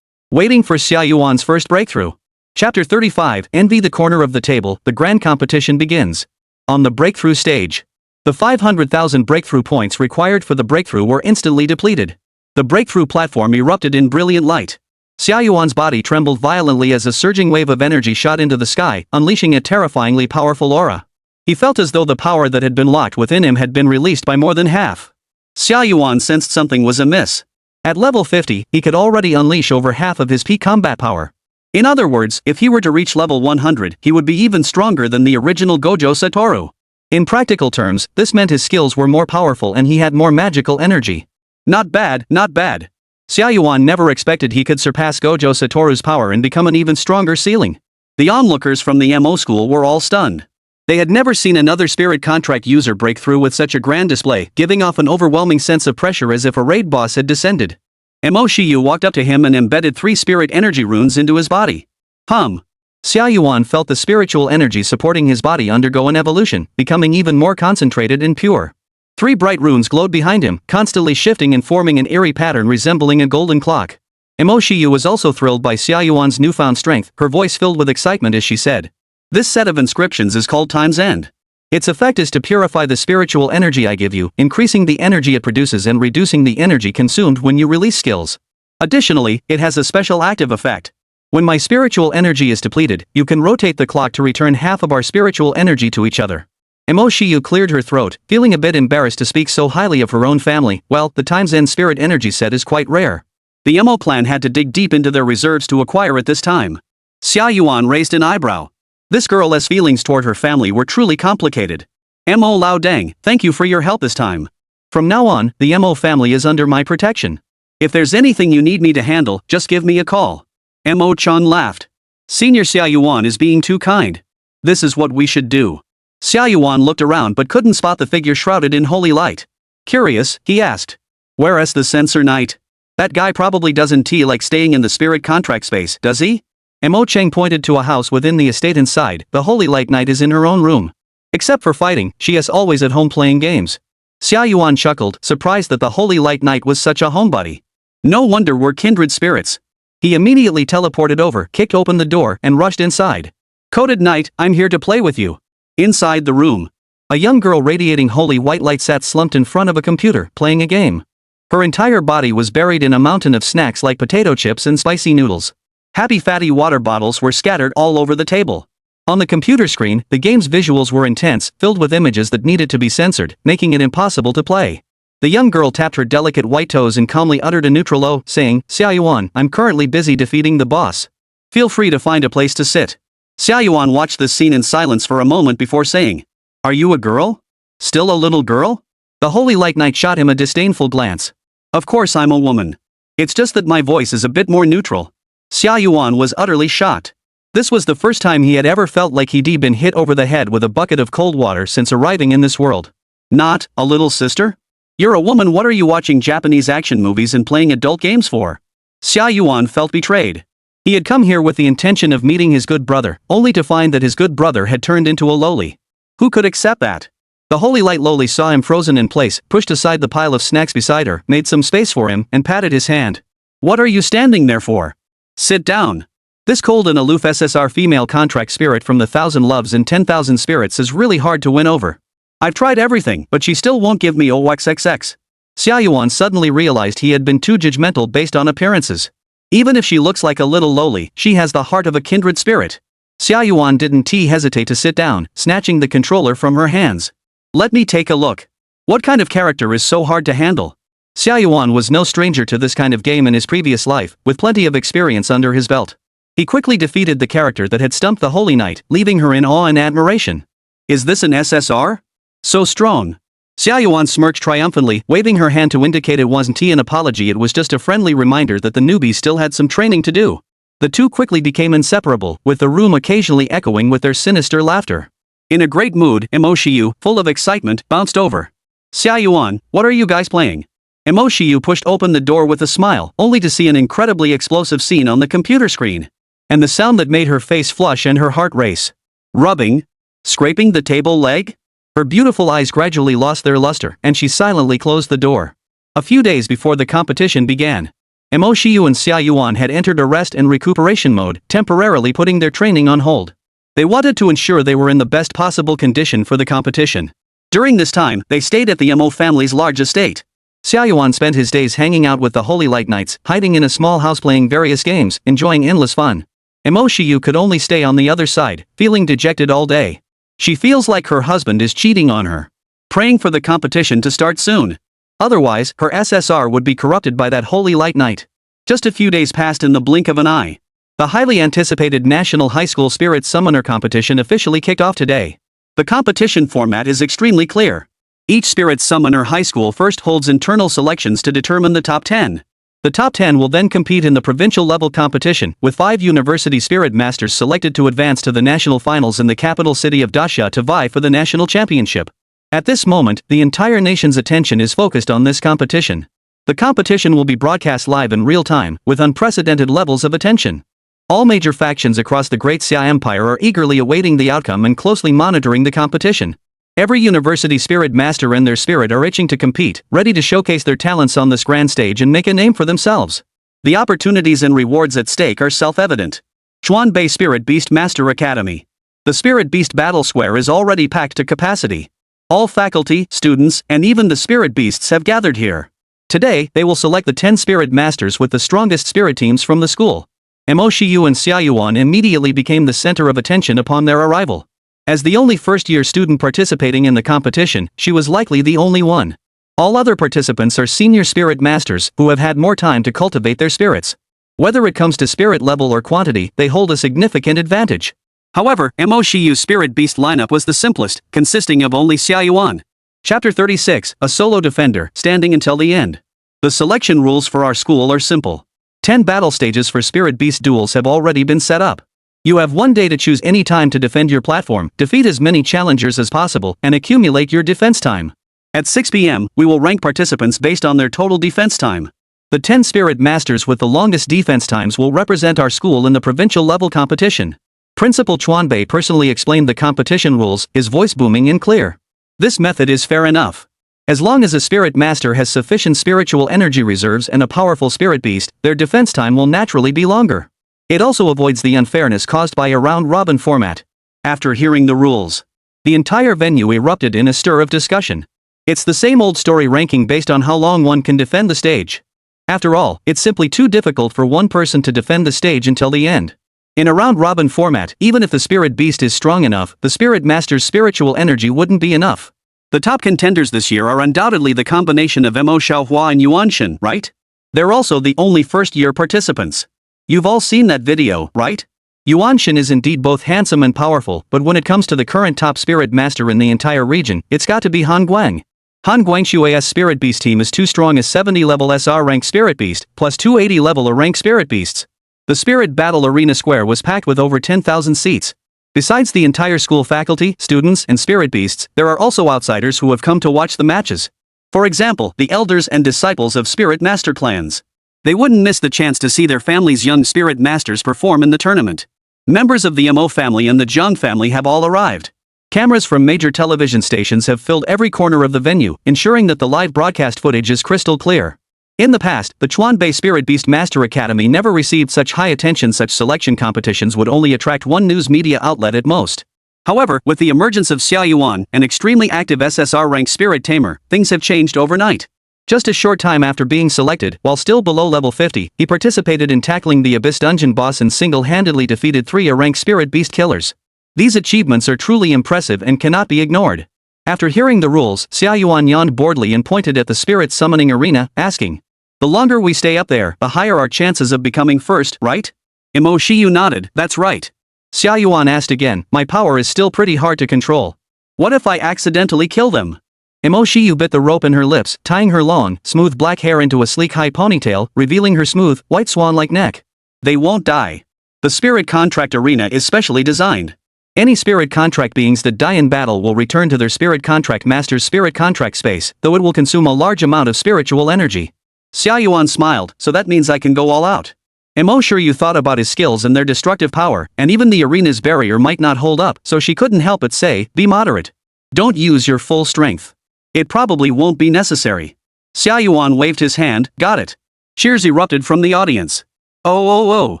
S1: for Xia Yuan's first breakthrough. Chapter 35, Envy the corner of the table, the grand competition begins. On the breakthrough stage. The 500,000 breakthrough points required for the breakthrough were instantly depleted. The breakthrough platform erupted in brilliant light. Xia Yuan's body trembled violently as a surging wave of energy shot into the sky, unleashing a terrifyingly powerful aura. He felt as though the power that had been locked within him had been released by more than half. Xia Yuan sensed something was amiss. At level 50, he could already unleash over half of his peak combat power. In other words, if he were to reach level 100, he would be even stronger than the original Gojo Satoru. In practical terms, this meant his skills were more powerful and he had more magical energy. Not bad, not bad. Xia Yuan never expected he could surpass Gojo Satoru's power and become an even stronger ceiling. The onlookers from the Mo school were all stunned. They had never seen another spirit contract user break through with such a grand display, giving off an overwhelming sense of pressure as if a raid boss had descended. Mo Shiyu walked up to him and embedded 3 spirit energy runes into his body. Xia Yuan felt the spiritual energy supporting his body undergo an evolution, becoming even more concentrated and pure. 3 bright runes glowed behind him, constantly shifting and forming an eerie pattern resembling a golden clock. Mo Shiyu was also thrilled by Xia Yuan's newfound strength, her voice filled with excitement as she said, "This set of inscriptions is called Time's End. Its effect is to purify the spiritual energy I give you, increasing the energy it produces and reducing the energy consumed when you release skills. Additionally, it has a special active effect. When my spiritual energy is depleted, you can rotate the clock to return half of our spiritual energy to each other." Mo Shiyu cleared her throat, feeling a bit embarrassed to speak so highly of her own family. Well, the Time's End spirit energy set is quite rare. The Mo clan had to dig deep into their reserves to acquire it this time. Xia Yuan raised an eyebrow. This girl's feelings toward her family were truly complicated. Mo Lao Dang, thank you for your help this time. From now on, the Mo family is under my protection. If there's anything you need me to handle, just give me a call. Mo Chun laughed. Senior Xia Yuan is being too kind. This is what we should do. Xia Yuan looked around but couldn't spot the figure shrouded in holy light. Curious, he asked. Where's the censor knight? That guy probably doesn't like staying in the spirit contract space, does he? Mo Cheng pointed to a house within the estate inside. The holy light knight is in her own room. Except for fighting, she is always at home playing games. Xia Yuan chuckled, surprised that the holy light knight was such a homebody. No wonder we're kindred spirits. He immediately teleported over, kicked open the door, and rushed inside. Coded knight, I'm here to play with you. Inside the room, a young girl radiating holy white light sat slumped in front of a computer, playing a game. Her entire body was buried in a mountain of snacks like potato chips and spicy noodles. Happy fatty water bottles were scattered all over the table. On the computer screen, the game's visuals were intense, filled with images that needed to be censored, making it impossible to play. The young girl tapped her delicate white toes and calmly uttered a neutral "oh," saying, Xia Yuan, I'm currently busy defeating the boss. Feel free to find a place to sit. Xia Yuan watched this scene in silence for a moment before saying, Are you a girl? Still a little girl? The holy light knight shot him a disdainful glance. Of course I'm a woman. It's just that my voice is a bit more neutral. Xia Yuan was utterly shocked. This was the first time he had ever felt like he'd been hit over the head with a bucket of cold water since arriving in this world. Not a little sister? You're a woman, what are you watching Japanese action movies and playing adult games for? Xia Yuan felt betrayed. He had come here with the intention of meeting his good brother, only to find that his good brother had turned into a loli. Who could accept that? The holy light loli saw him frozen in place, pushed aside the pile of snacks beside her, made some space for him, and patted his hand. What are you standing there for? Sit down. This cold and aloof SSR female contract spirit from the 1,000 loves and 10,000 spirits is really hard to win over. I've tried everything, but she still won't give me OXXX. Xia Yuan suddenly realized he had been too judgmental based on appearances. Even if she looks like a little loli, she has the heart of a kindred spirit. Xia Yuan didn't hesitate to sit down, snatching the controller from her hands. Let me take a look. What kind of character is so hard to handle? Xia Yuan was no stranger to this kind of game in his previous life, with plenty of experience under his belt. He quickly defeated the character that had stumped the Holy Knight, leaving her in awe and admiration. Is this an SSR? So strong. Xia Yuan smirked triumphantly, waving her hand to indicate it wasn't an apology, it was just a friendly reminder that the newbie still had some training to do. The two quickly became inseparable, with the room occasionally echoing with their sinister laughter. In a great mood, Mo Shiyu, full of excitement, bounced over. Xia Yuan, what are you guys playing? Mo Shiyu pushed open the door with a smile, only to see an incredibly explosive scene on the computer screen. And the sound that made her face flush and her heart race. Rubbing? Scraping the table leg? Her beautiful eyes gradually lost their luster, and she silently closed the door. A few days before the competition began, Mo Shiyu and Xia Yuan had entered a rest and recuperation mode, temporarily putting their training on hold. They wanted to ensure they were in the best possible condition for the competition. During this time, they stayed at the Mo family's large estate. Xia Yuan spent his days hanging out with the Holy Light Knights, hiding in a small house playing various games, enjoying endless fun. Mo Shiyu could only stay on the other side, feeling dejected all day. She feels like her husband is cheating on her. Praying for the competition to start soon. Otherwise, her SSR would be corrupted by that Holy Light Knight. Just a few days passed in the blink of an eye. The highly anticipated National High School Spirit Summoner competition officially kicked off today. The competition format is extremely clear. Each Spirit Summoner High School first holds internal selections to determine the top 10. The top 10 will then compete in the provincial level competition, with 5 university spirit masters selected to advance to the national finals in the capital city of Daxia to vie for the national championship. At this moment, the entire nation's attention is focused on this competition. The competition will be broadcast live in real time, with unprecedented levels of attention. All major factions across the Great Xia Empire are eagerly awaiting the outcome and closely monitoring the competition. Every university spirit master and their spirit are itching to compete, ready to showcase their talents on this grand stage and make a name for themselves. The opportunities and rewards at stake are self-evident. Chuanbei Spirit Beast Master Academy. The Spirit Beast Battle Square is already packed to capacity. All faculty, students, and even the spirit beasts have gathered here. Today, they will select the 10 spirit masters with the strongest spirit teams from the school. Mo Shiyu and Xia Yuan immediately became the center of attention upon their arrival. As the only first-year student participating in the competition, she was likely the only one. All other participants are senior spirit masters who have had more time to cultivate their spirits. Whether it comes to spirit level or quantity, they hold a significant advantage. However, Mo Shiyu's spirit beast lineup was the simplest, consisting of only Xia Yuan. Chapter 36, a solo defender, standing until the end. The selection rules for our school are simple. 10 battle stages for spirit beast duels have already been set up. You have 1 day to choose any time to defend your platform, defeat as many challengers as possible, and accumulate your defense time. At 6 p.m., we will rank participants based on their total defense time. The 10 spirit masters with the longest defense times will represent our school in the provincial level competition. Principal Chuanbei personally explained the competition rules, his voice booming and clear. This method is fair enough. As long as a spirit master has sufficient spiritual energy reserves and a powerful spirit beast, their defense time will naturally be longer. It also avoids the unfairness caused by a round-robin format. After hearing the rules, the entire venue erupted in a stir of discussion. It's the same old story, ranking based on how long one can defend the stage. After all, it's simply too difficult for one person to defend the stage until the end. In a round-robin format, even if the spirit beast is strong enough, the spirit master's spiritual energy wouldn't be enough. The top contenders this year are undoubtedly the combination of Mo Xiaohua and Yuanshan, right? They're also the only first-year participants. You've all seen that video, right? Yuanshan is indeed both handsome and powerful, but when it comes to the current top spirit master in the entire region, it's got to be Han Guang. Han Guangshua's spirit beast team is too strong as 70 level SR rank spirit beast, plus 280 level A rank spirit beasts. The Spirit Battle Arena Square was packed with over 10,000 seats. Besides the entire school faculty, students, and spirit beasts, there are also outsiders who have come to watch the matches. For example, the elders and disciples of spirit master clans. They wouldn't miss the chance to see their family's young spirit masters perform in the tournament. Members of the Mo family and the Jiang family have all arrived. Cameras from major television stations have filled every corner of the venue, ensuring that the live broadcast footage is crystal clear. In the past, the Chuanbei Spirit Beast Master Academy never received such high attention. Such selection competitions would only attract one news media outlet at most. However, with the emergence of Xia Yuan, an extremely active SSR rank spirit tamer, things have changed overnight. Just a short time after being selected, while still below level 50, he participated in tackling the Abyss Dungeon boss and single-handedly defeated 3 A-rank spirit beast killers. These achievements are truly impressive and cannot be ignored. After hearing the rules, Xia Yuan yawned boredly and pointed at the spirit summoning arena, asking, "The longer we stay up there, the higher our chances of becoming first, right?" Mo Shiyu nodded, that's right. Xia Yuan asked again, my power is still pretty hard to control. What if I accidentally kill them? Mo Shiyu bit the rope in her lips, tying her long, smooth black hair into a sleek high ponytail, revealing her smooth, white swan-like neck. They won't die. The spirit contract arena is specially designed. Any spirit contract beings that die in battle will return to their spirit contract master's spirit contract space, though it will consume a large amount of spiritual energy. Xia Yuan smiled, so that means I can go all out. Mo Shiyu thought about his skills and their destructive power, and even the arena's barrier might not hold up, so she couldn't help but say, be moderate. Don't use your full strength. It probably won't be necessary. Xia Yuan waved his hand, got it. Cheers erupted from the audience. Oh.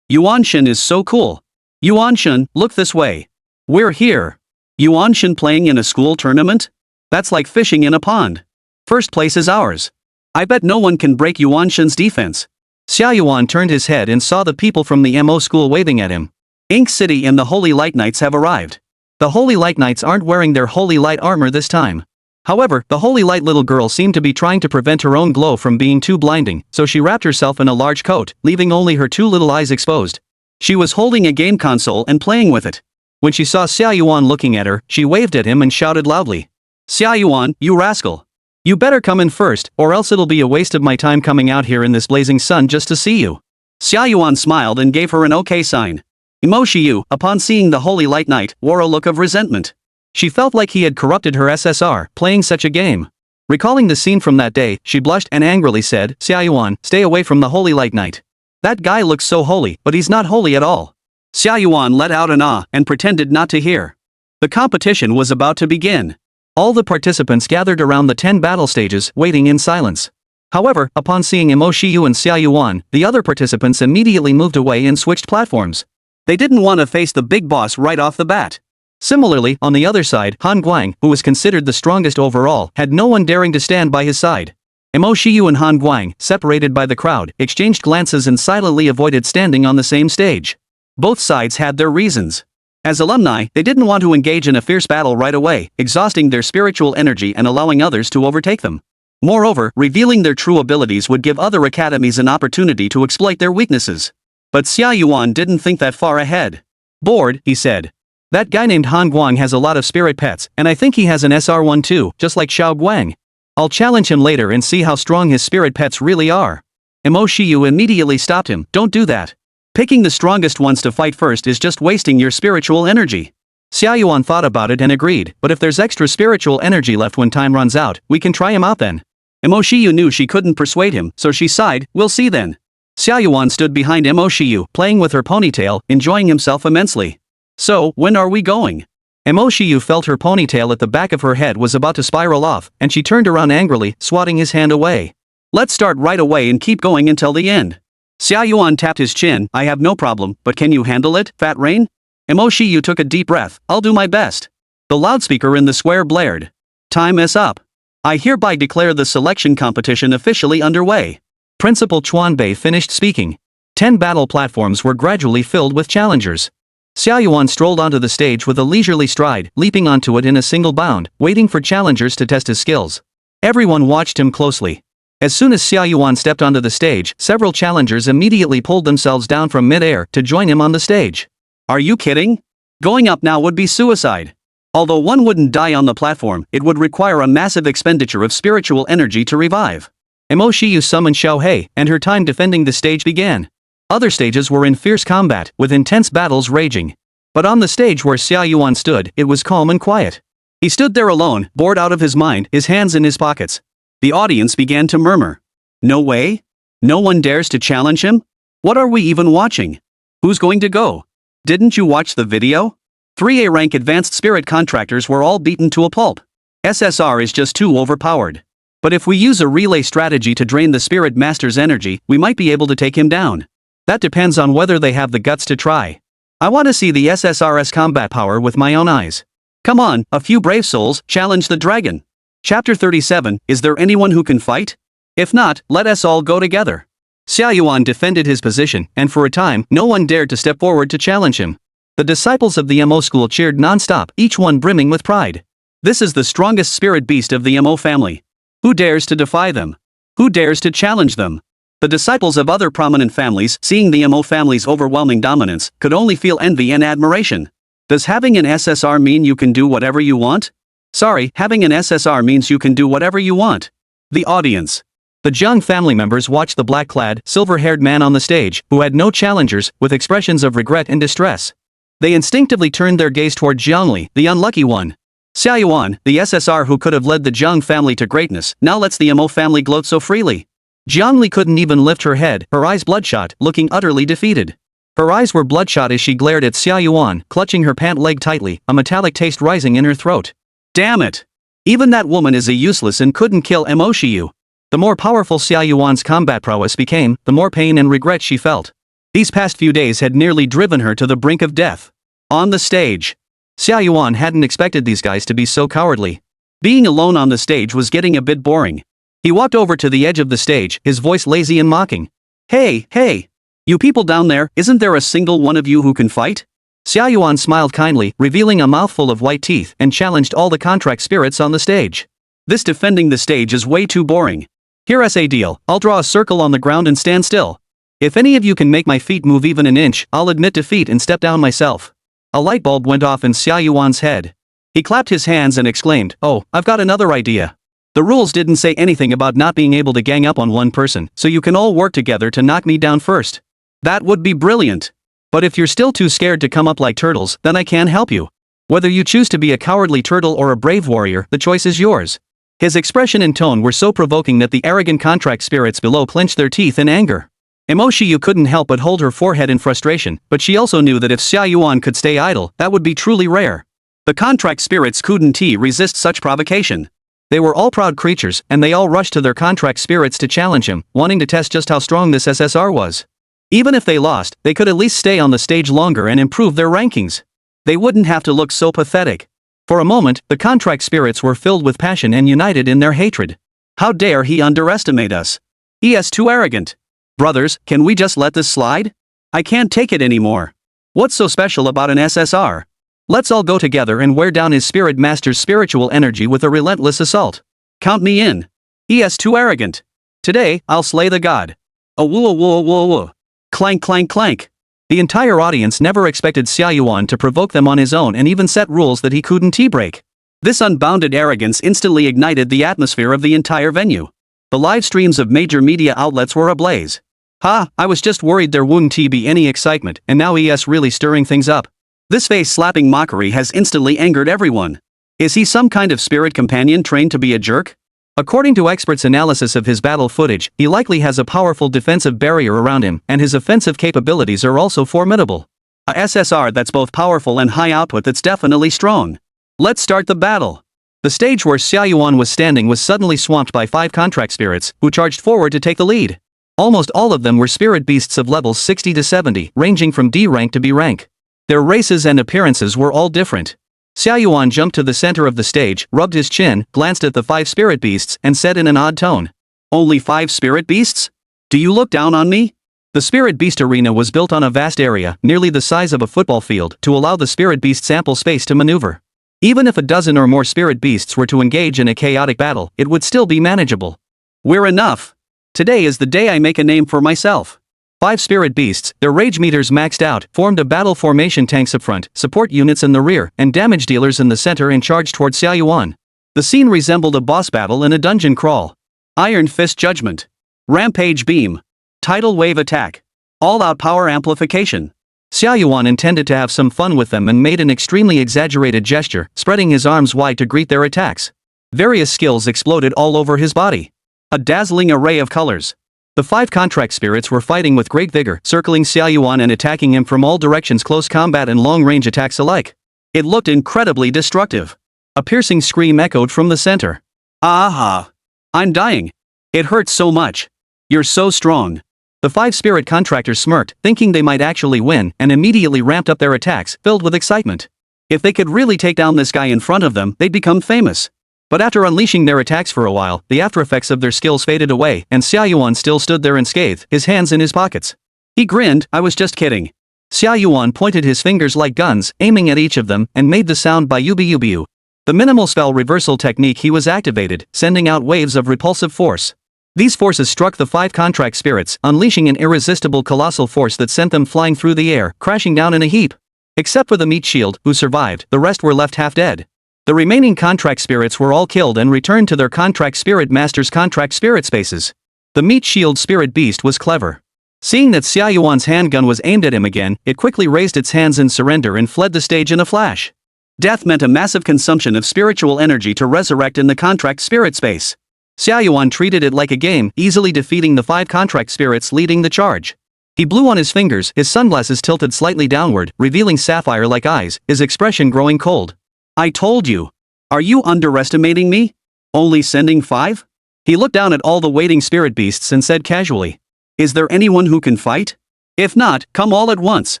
S1: Yuanshan is so cool. Yuanshan, look this way. We're here. Yuanshan playing in a school tournament? That's like fishing in a pond. First place is ours. I bet no one can break Yuanshan's defense. Xia Yuan turned his head and saw the people from the Mo school waving at him. Ink City and the Holy Light Knights have arrived. The Holy Light Knights aren't wearing their Holy Light armor this time. However, the Holy Light little girl seemed to be trying to prevent her own glow from being too blinding, so she wrapped herself in a large coat, leaving only her two little eyes exposed. She was holding a game console and playing with it. When she saw Xia Yuan looking at her, she waved at him and shouted loudly. Xia Yuan, you rascal. You better come in first, or else it'll be a waste of my time coming out here in this blazing sun just to see you. Xia Yuan smiled and gave her an okay sign. Mo Shiyu, upon seeing the Holy Light Knight, wore a look of resentment. She felt like he had corrupted her SSR, playing such a game. Recalling the scene from that day, she blushed and angrily said, Xia Yuan, stay away from the Holy Light Knight. That guy looks so holy, but he's not holy at all. Xia Yuan let out an ah and pretended not to hear. The competition was about to begin. All the participants gathered around the 10 battle stages, waiting in silence. However, upon seeing Mo Shiyu and Xia Yuan, the other participants immediately moved away and switched platforms. They didn't want to face the big boss right off the bat. Similarly, on the other side, Han Guang, who was considered the strongest overall, had no one daring to stand by his side. Mo Shiyu and Han Guang, separated by the crowd, exchanged glances and silently avoided standing on the same stage. Both sides had their reasons. As alumni, they didn't want to engage in a fierce battle right away, exhausting their spiritual energy and allowing others to overtake them. Moreover, revealing their true abilities would give other academies an opportunity to exploit their weaknesses. But Xia Yuan didn't think that far ahead. Bored, he said. That guy named Han Guang has a lot of spirit pets, and I think he has an SR1 too, just like Xiao Guang. I'll challenge him later and see how strong his spirit pets really are. Mo Shiyu immediately stopped him, don't do that. Picking the strongest ones to fight first is just wasting your spiritual energy. Xia Yuan thought about it and agreed, but if there's extra spiritual energy left when time runs out, we can try him out then. Mo Shiyu knew she couldn't persuade him, so she sighed, we'll see then. Xia Yuan stood behind Mo Shiyu, playing with her ponytail, enjoying himself immensely. So, when are we going? Mo Shiyu felt her ponytail at the back of her head was about to spiral off, and she turned around angrily, swatting his hand away. Let's start right away and keep going until the end. Xia Yuan tapped his chin, I have no problem, but can you handle it, Fat Rain? Mo Shiyu took a deep breath, I'll do my best. The loudspeaker in the square blared. Time is up. I hereby declare the selection competition officially underway. Principal Chuanbei finished speaking. 10 battle platforms were gradually filled with challengers. Xia Yuan strolled onto the stage with a leisurely stride, leaping onto it in a single bound, waiting for challengers to test his skills. Everyone watched him closely. As soon as Xia Yuan stepped onto the stage, several challengers immediately pulled themselves down from mid-air to join him on the stage. Are you kidding? Going up now would be suicide. Although one wouldn't die on the platform, it would require a massive expenditure of spiritual energy to revive. Mo Shiyu summoned Xiao Hei, and her time defending the stage began. Other stages were in fierce combat, with intense battles raging. But on the stage where Xia Yuan stood, it was calm and quiet. He stood there alone, bored out of his mind, his hands in his pockets. The audience began to murmur. No way? No one dares to challenge him? What are we even watching? Who's going to go? Didn't you watch the video? 3A rank advanced spirit contractors were all beaten to a pulp. SSR is just too overpowered. But if we use a relay strategy to drain the spirit master's energy, we might be able to take him down. That depends on whether they have the guts to try. I want to see the SSR's combat power with my own eyes. Come on, a few brave souls, challenge the dragon. Chapter 37, Is there anyone who can fight? If not, let us all go together. Xia Yuan defended his position, and for a time, no one dared to step forward to challenge him. The disciples of the Mo school cheered non-stop, each one brimming with pride. This is the strongest spirit beast of the Mo family. Who dares to defy them? Who dares to challenge them? The disciples of other prominent families, seeing the Mo family's overwhelming dominance, could only feel envy and admiration. Does having an SSR mean you can do whatever you want? Sorry, having an SSR means you can do whatever you want. The audience. The Jiang family members watched the black-clad, silver-haired man on the stage, who had no challengers, with expressions of regret and distress. They instinctively turned their gaze toward Jiang Li, the unlucky one. Xia Yuan, the SSR who could have led the Jiang family to greatness, now lets the Mo family gloat so freely. Jiang Li couldn't even lift her head, her eyes bloodshot, looking utterly defeated. Her eyes were bloodshot as she glared at Xia Yuan, clutching her pant leg tightly, a metallic taste rising in her throat. Damn it! Even that woman is a useless and couldn't kill Mo Shiyu. The more powerful Xia Yuan's combat prowess became, the more pain and regret she felt. These past few days had nearly driven her to the brink of death. On the stage. Xia Yuan hadn't expected these guys to be so cowardly. Being alone on the stage was getting a bit boring. He walked over to the edge of the stage, his voice lazy and mocking. Hey, hey! You people down there, isn't there a single one of you who can fight? Xia Yuan smiled kindly, revealing a mouthful of white teeth, and challenged all the contract spirits on the stage. This defending the stage is way too boring. Here's a deal, I'll draw a circle on the ground and stand still. If any of you can make my feet move even an inch, I'll admit defeat and step down myself. A light bulb went off in Xia Yuan's head. He clapped his hands and exclaimed, oh, I've got another idea. The rules didn't say anything about not being able to gang up on one person, so you can all work together to knock me down first. That would be brilliant. But if you're still too scared to come up like turtles, then I can help you. Whether you choose to be a cowardly turtle or a brave warrior, the choice is yours. His expression and tone were so provoking that the arrogant contract spirits below clenched their teeth in anger. Mo Shiyu couldn't help but hold her forehead in frustration, but she also knew that if Xia Yuan could stay idle, that would be truly rare. The contract spirits couldn't resist such provocation. They were all proud creatures, and they all rushed to their contract spirits to challenge him, wanting to test just how strong this SSR was. Even if they lost, they could at least stay on the stage longer and improve their rankings. They wouldn't have to look so pathetic. For a moment, the contract spirits were filled with passion and united in their hatred. How dare he underestimate us? He is too arrogant. Brothers, can we just let this slide? I can't take it anymore. What's so special about an SSR? Let's all go together and wear down his spirit master's spiritual energy with a relentless assault. Count me in. He is too arrogant. Today, I'll slay the god. Oh woo woo woo woo. Clank clank clank. The entire audience never expected Xia Yuan to provoke them on his own and even set rules that he couldn't break. This unbounded arrogance instantly ignited the atmosphere of the entire venue. The live streams of major media outlets were ablaze. Ha, I was just worried there wouldn't be any excitement, and now he's really stirring things up. This face-slapping mockery has instantly angered everyone. Is he some kind of spirit companion trained to be a jerk? According to experts' analysis of his battle footage, he likely has a powerful defensive barrier around him, and his offensive capabilities are also formidable. A SSR that's both powerful and high output that's definitely strong. Let's start the battle. The stage where Xia Yuan was standing was suddenly swamped by 5 contract spirits, who charged forward to take the lead. Almost all of them were spirit beasts of levels 60 to 70, ranging from D rank to B rank. Their races and appearances were all different. Xia Yuan jumped to the center of the stage, rubbed his chin, glanced at the 5 spirit beasts, and said in an odd tone, "Only 5 spirit beasts? Do you look down on me?" The spirit beast arena was built on a vast area, nearly the size of a football field, to allow the spirit beasts ample space to maneuver. Even if a dozen or more spirit beasts were to engage in a chaotic battle, it would still be manageable. We're enough. Today is the day I make a name for myself. 5 spirit beasts, their rage meters maxed out, formed a battle formation: tanks up front, support units in the rear, and damage dealers in the center and charged toward Xia Yuan. The scene resembled a boss battle in a dungeon crawl. Iron Fist Judgment. Rampage Beam. Tidal Wave Attack. All-out power amplification. Xia Yuan intended to have some fun with them and made an extremely exaggerated gesture, spreading his arms wide to greet their attacks. Various skills exploded all over his body. A dazzling array of colors. The 5 contract spirits were fighting with great vigor, circling Xia Yuan and attacking him from all directions, close combat and long-range attacks alike. It looked incredibly destructive. A piercing scream echoed from the center. Aha! I'm dying. It hurts so much. You're so strong. The 5 spirit contractors smirked, thinking they might actually win, and immediately ramped up their attacks, filled with excitement. If they could really take down this guy in front of them, they'd become famous. But after unleashing their attacks for a while, the aftereffects of their skills faded away, and Xia Yuan still stood there unscathed, his hands in his pockets. He grinned, "I was just kidding." Xia Yuan pointed his fingers like guns, aiming at each of them, and made the sound "Bayubi-yubiu." The minimal spell reversal technique he was activated, sending out waves of repulsive force. These forces struck the 5 contract spirits, unleashing an irresistible colossal force that sent them flying through the air, crashing down in a heap. Except for the meat shield, who survived, the rest were left half dead. The remaining contract spirits were all killed and returned to their contract spirit masters' contract spirit spaces. The meat shield spirit beast was clever. Seeing that Xia Yuan's handgun was aimed at him again, it quickly raised its hands in surrender and fled the stage in a flash. Death meant a massive consumption of spiritual energy to resurrect in the contract spirit space. Xia Yuan treated it like a game, easily defeating the 5 contract spirits leading the charge. He blew on his fingers, his sunglasses tilted slightly downward, revealing sapphire-like eyes, his expression growing cold. I told you. Are you underestimating me? Only sending 5? He looked down at all the waiting spirit beasts and said casually. Is there anyone who can fight? If not, come all at once.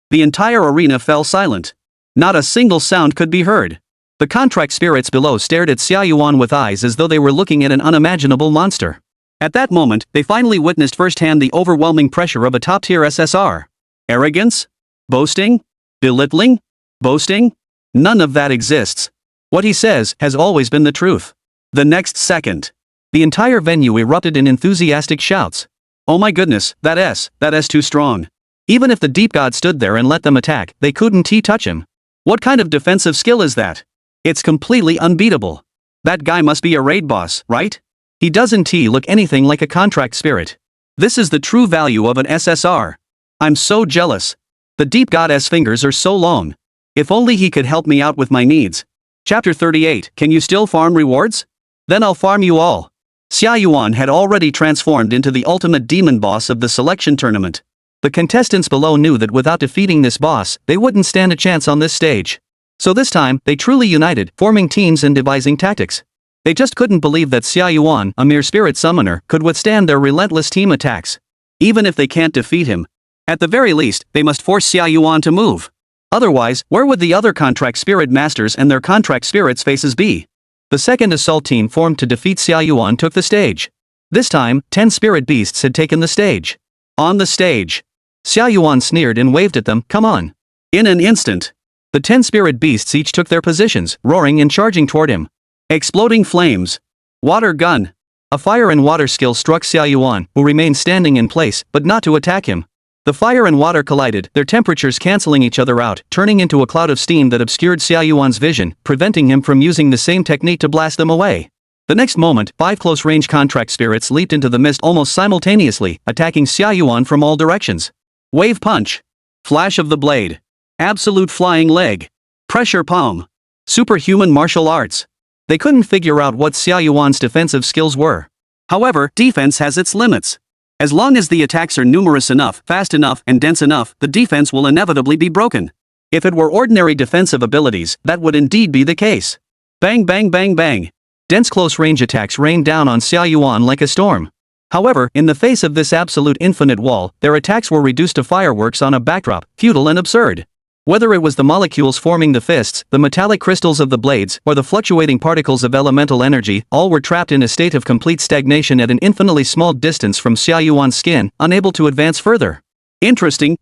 S1: The entire arena fell silent. Not a single sound could be heard. The contract spirits below stared at Xia Yuan with eyes as though they were looking at an unimaginable monster. At that moment, they finally witnessed firsthand the overwhelming pressure of a top-tier SSR. Arrogance? Boasting? Belittling? Boasting? None of that exists. What he says has always been the truth. The next second, the entire venue erupted in enthusiastic shouts. Oh my goodness, that S too strong. Even if the deep god stood there and let them attack, they couldn't touch him. What kind of defensive skill is that? It's completely unbeatable. That guy must be a raid boss, right? He doesn't look anything like a contract spirit. This is the true value of an SSR. I'm so jealous. The deep god's fingers are so long. If only he could help me out with my needs. Chapter 38, Can you still farm rewards? Then I'll farm you all. Xia Yuan had already transformed into the ultimate demon boss of the selection tournament. The contestants below knew that without defeating this boss, they wouldn't stand a chance on this stage. So this time, they truly united, forming teams and devising tactics. They just couldn't believe that Xia Yuan, a mere spirit summoner, could withstand their relentless team attacks. Even if they can't defeat him, at the very least, they must force Xia Yuan to move. Otherwise, where would the other contract spirit masters and their contract spirits' faces be? The second assault team formed to defeat Xia Yuan took the stage. This time, 10 spirit beasts had taken the stage. On the stage, Xia Yuan sneered and waved at them, come on. In an instant, the 10 spirit beasts each took their positions, roaring and charging toward him. Exploding flames. Water gun. A fire and water skill struck Xia Yuan, who remained standing in place, but not to attack him. The fire and water collided, their temperatures canceling each other out, turning into a cloud of steam that obscured Xia Yuan's vision, preventing him from using the same technique to blast them away. The next moment, 5 close-range contract spirits leaped into the mist almost simultaneously, attacking Xia Yuan from all directions. Wave punch. Flash of the blade. Absolute flying leg. Pressure palm. Superhuman martial arts. They couldn't figure out what Xia Yuan's defensive skills were. However, defense has its limits. As long as the attacks are numerous enough, fast enough, and dense enough, the defense will inevitably be broken. If it were ordinary defensive abilities, that would indeed be the case. Bang bang bang bang. Dense close-range attacks rained down on Xia Yuan like a storm. However, in the face of this absolute infinite wall, their attacks were reduced to fireworks on a backdrop, futile and absurd. Whether it was the molecules forming the fists, the metallic crystals of the blades, or the fluctuating particles of elemental energy, all were trapped in a state of complete stagnation at an infinitely small distance from Xia Yuan's skin, unable to advance further. Interesting.